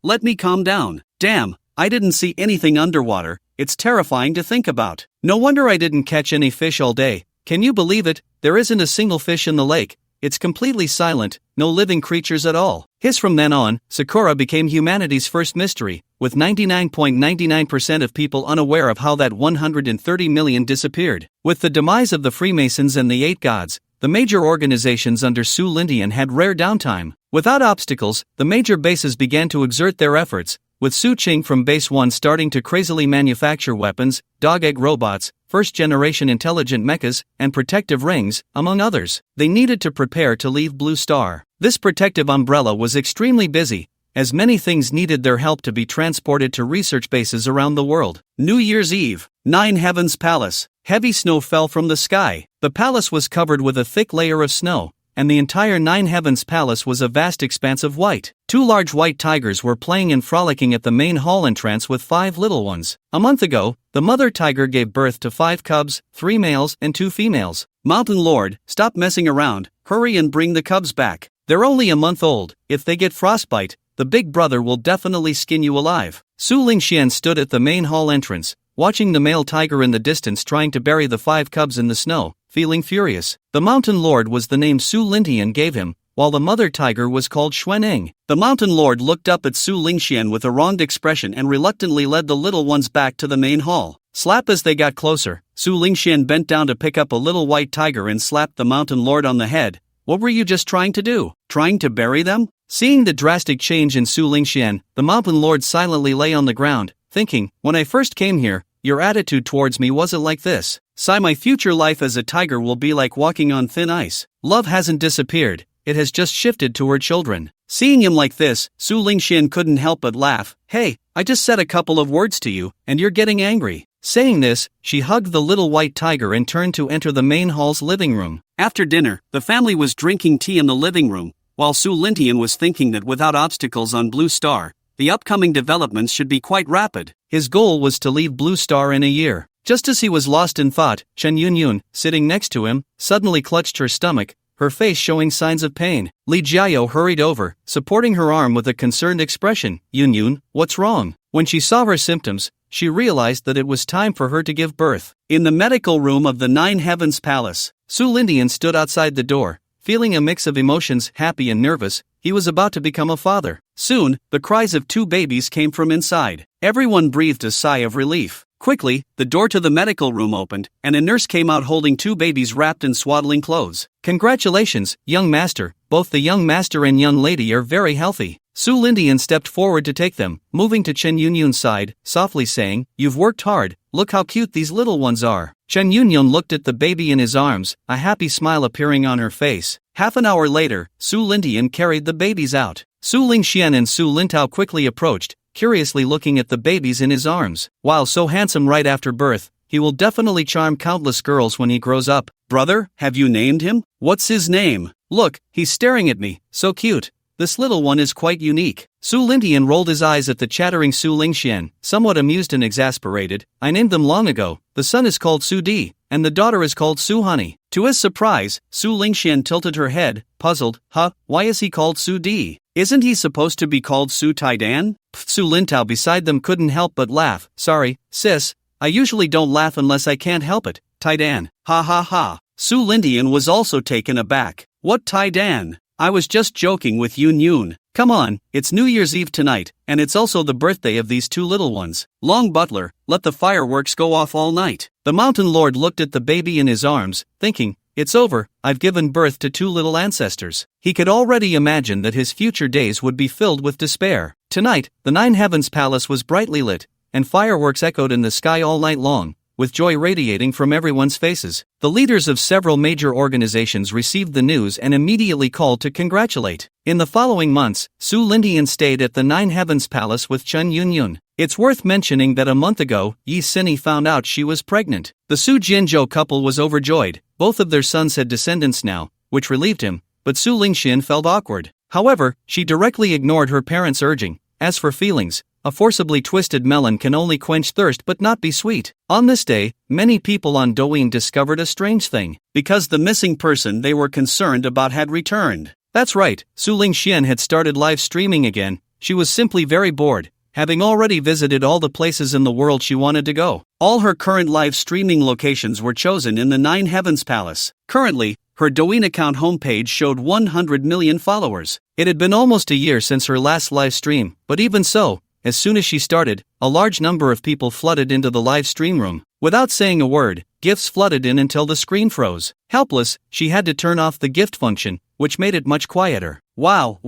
let me calm down. Damn, I didn't see anything underwater. It's terrifying to think about. No wonder I didn't catch any fish all day. Can you believe it? There isn't a single fish in the lake. It's completely silent, no living creatures at all. From then on, Sakura became humanity's first mystery, with 99.99% of people unaware of how that 130 million disappeared. With the demise of the Freemasons and the Eight Gods, the major organizations under Su Lindian had rare downtime. Without obstacles, the major bases began to exert their efforts, with Su Qing from Base 1 starting to crazily manufacture weapons, dog-egg robots, first-generation intelligent mechas, and protective rings, among others. They needed to prepare to leave Blue Star. This protective umbrella was extremely busy, as many things needed their help to be transported to research bases around the world. New Year's Eve, Nine Heavens Palace. Heavy snow fell from the sky. The palace was covered with a thick layer of snow, and the entire Nine Heavens Palace was a vast expanse of white. 2 large white tigers were playing and frolicking at the main hall entrance with 5 little ones. A month ago, the mother tiger gave birth to 5 cubs, 3 males and 2 females. Mountain Lord, stop messing around, hurry and bring the cubs back. They're only a month old. If they get frostbite, the big brother will definitely skin you alive. Su Lingxian stood at the main hall entrance, watching the male tiger in the distance trying to bury the 5 cubs in the snow, feeling furious. The Mountain Lord was the name Su Lindian gave him, while the mother tiger was called Xuaneng. The Mountain Lord looked up at Su Lingxian with a wronged expression and reluctantly led the little ones back to the main hall. Slap. As they got closer, Su Lingxian bent down to pick up a little white tiger and slapped the mountain lord on the head. What were you just trying to do? Trying to bury them? Seeing the drastic change in Su Lingxian, the mountain lord silently lay on the ground, thinking, when I first came here, your attitude towards me wasn't like this. My future life as a tiger will be like walking on thin ice. Love hasn't disappeared, it has just shifted to her children. Seeing him like this, Su Lingxian couldn't help but laugh. Hey, I just said a couple of words to you, and you're getting angry. Saying this, she hugged the little white tiger and turned to enter the main hall's living room. After dinner, the family was drinking tea in the living room, while Su Lingxian was thinking that without obstacles on Blue Star, the upcoming developments should be quite rapid. His goal was to leave Blue Star in a year. Just as he was lost in thought, Chen Yunyun, sitting next to him, suddenly clutched her stomach, her face showing signs of pain. Li Jiao hurried over, supporting her arm with a concerned expression. Yunyun, what's wrong? When she saw her symptoms, she realized that it was time for her to give birth. In the medical room of the Nine Heavens Palace, Su Lingxian stood outside the door, feeling a mix of emotions, happy and nervous. He was about to become a father. Soon, the cries of two babies came from inside. Everyone breathed a sigh of relief. Quickly, the door to the medical room opened, and a nurse came out holding two babies wrapped in swaddling clothes. Congratulations, young master, both the young master and young lady are very healthy. Su Lingxian stepped forward to take them, moving to Chen Yunyun's side, softly saying, you've worked hard, look how cute these little ones are. Chen Yunyun looked at the baby in his arms, a happy smile appearing on her face. Half an hour later, Su Lingxian carried the babies out. Su Lingxian and Su Lintao quickly approached, curiously looking at the babies in his arms. While so handsome right after birth, he will definitely charm countless girls when he grows up. Brother, have you named him? What's his name? Look, he's staring at me, so cute. This little one is quite unique. Su Lingxian rolled his eyes at the chattering Su Lingxian, somewhat amused and exasperated. I named them long ago. The son is called Su Di, and the daughter is called Su Honey. To his surprise, Su Lingxian tilted her head, puzzled. Why is he called Su Di? Isn't he supposed to be called Su Taidan? Su Lintao beside them couldn't help but laugh. Sorry, sis, I usually don't laugh unless I can't help it. Taidan. Ha ha ha. Su Lingxian was also taken aback. What Taidan? I was just joking with Yunyun. Come on, it's New Year's Eve tonight, and it's also the birthday of these two little ones. Long Butler, let the fireworks go off all night. The mountain lord looked at the baby in his arms, thinking, it's over, I've given birth to two little ancestors. He could already imagine that his future days would be filled with despair. Tonight, the Nine Heavens Palace was brightly lit, and fireworks echoed in the sky all night long, with joy radiating from everyone's faces. The leaders of several major organizations received the news and immediately called to congratulate. In the following months, Su Lingxian stayed at the Nine Heavens Palace with Chen Yunyun. It's worth mentioning that a month ago, Yi Sini found out she was pregnant. The Su Jinzhou couple was overjoyed. Both of their sons had descendants now, which relieved him, but Su Lingxian felt awkward. However, she directly ignored her parents' urging. As for feelings, a forcibly twisted melon can only quench thirst but not be sweet. On this day, many people on Douyin discovered a strange thing. Because the missing person they were concerned about had returned. That's right, Su Lingxian had started live streaming again. She was simply very bored, having already visited all the places in the world she wanted to go. All her current live streaming locations were chosen in the Nine Heavens Palace. Currently, her Douyin account homepage showed 100 million followers. It had been almost a year since her last live stream, but even so, as soon as she started, a large number of people flooded into the live stream room. Without saying a word, gifts flooded in until the screen froze. Helpless, she had to turn off the gift function, which made it much quieter. Wow,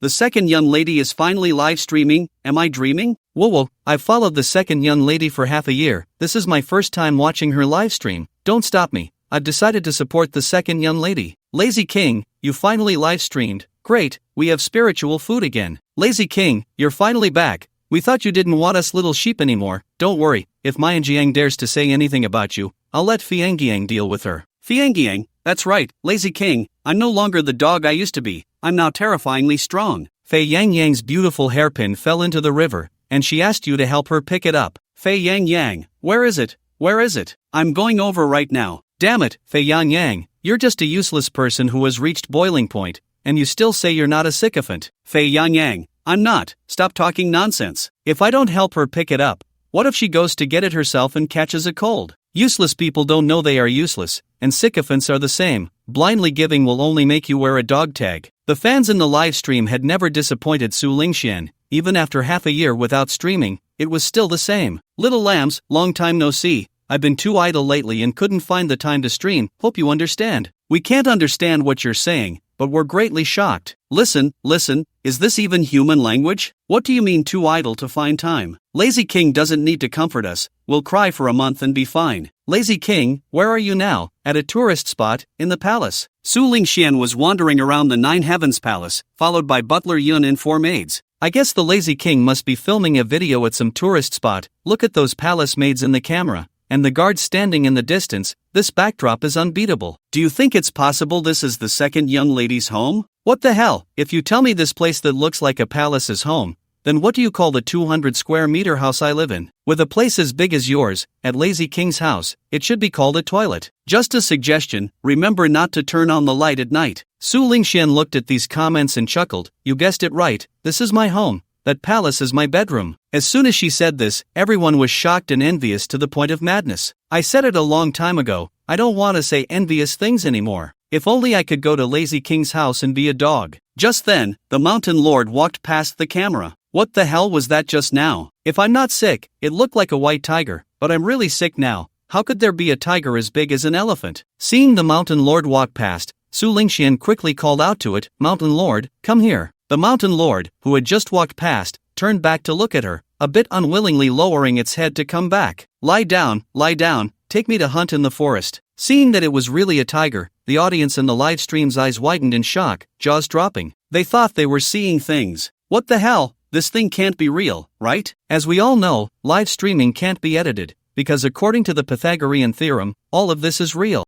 the second young lady is finally live streaming. Am I dreaming? Whoa, I've followed the second young lady for half a year. This is my first time watching her live stream. Don't stop me. I've decided to support the second young lady. Lazy King, you finally live streamed. Great, we have spiritual food again. Lazy King, you're finally back. We thought you didn't want us little sheep anymore. Don't worry, if Mianjiang dares to say anything about you, I'll let Fiangiang deal with her. Fiangiang, that's right, Lazy King, I'm no longer the dog I used to be. I'm now terrifyingly strong. Fei Yang beautiful hairpin fell into the river, and she asked you to help her pick it up. Fei Yang, where is it? Where is it? I'm going over right now. Damn it, Fei Yang, you're just a useless person who has reached boiling point, and you still say you're not a sycophant. Fei Yang, I'm not. Stop talking nonsense. If I don't help her pick it up, what if she goes to get it herself and catches a cold? Useless people don't know they are useless, and sycophants are the same. Blindly giving will only make you wear a dog tag. The fans in the live stream had never disappointed Su Lingxian. Even after half a year without streaming, it was still the same. Little lambs, long time no see. I've been too idle lately and couldn't find the time to stream, hope you understand. We can't understand what you're saying, but we're greatly shocked. Listen, is this even human language? What do you mean too idle to find time? Lazy King doesn't need to comfort us, we'll cry for a month and be fine. Lazy King, where are you now? At a tourist spot, in the palace. Su Lingxian was wandering around the Nine Heavens Palace, followed by Butler Yun and 4 maids. I guess the Lazy King must be filming a video at some tourist spot. Look at those palace maids in the camera, and the guards standing in the distance. This backdrop is unbeatable. Do you think it's possible this is the second young lady's home? What the hell? If you tell me this place that looks like a palace is home, then what do you call the 200 square meter house I live in? With a place as big as yours, at Lazy King's house, it should be called a toilet. Just a suggestion, remember not to turn on the light at night. Su Lingxian looked at these comments and chuckled. You guessed it right, this is my home. That palace is my bedroom. As soon as she said this, everyone was shocked and envious to the point of madness. I said it a long time ago, I don't want to say envious things anymore. If only I could go to Lazy King's house and be a dog. Just then, the Mountain Lord walked past the camera. What the hell was that just now? If I'm not sick, it looked like a white tiger, but I'm really sick now. How could there be a tiger as big as an elephant? Seeing the Mountain Lord walk past, Su Lingxian quickly called out to it, Mountain Lord, come here. The Mountain Lord, who had just walked past, turned back to look at her, a bit unwillingly lowering its head to come back. Lie down, take me to hunt in the forest. Seeing that it was really a tiger, the audience in the live stream's eyes widened in shock, jaws dropping. They thought they were seeing things. What the hell? This thing can't be real, right? As we all know, live streaming can't be edited, because according to the Pythagorean theorem, all of this is real.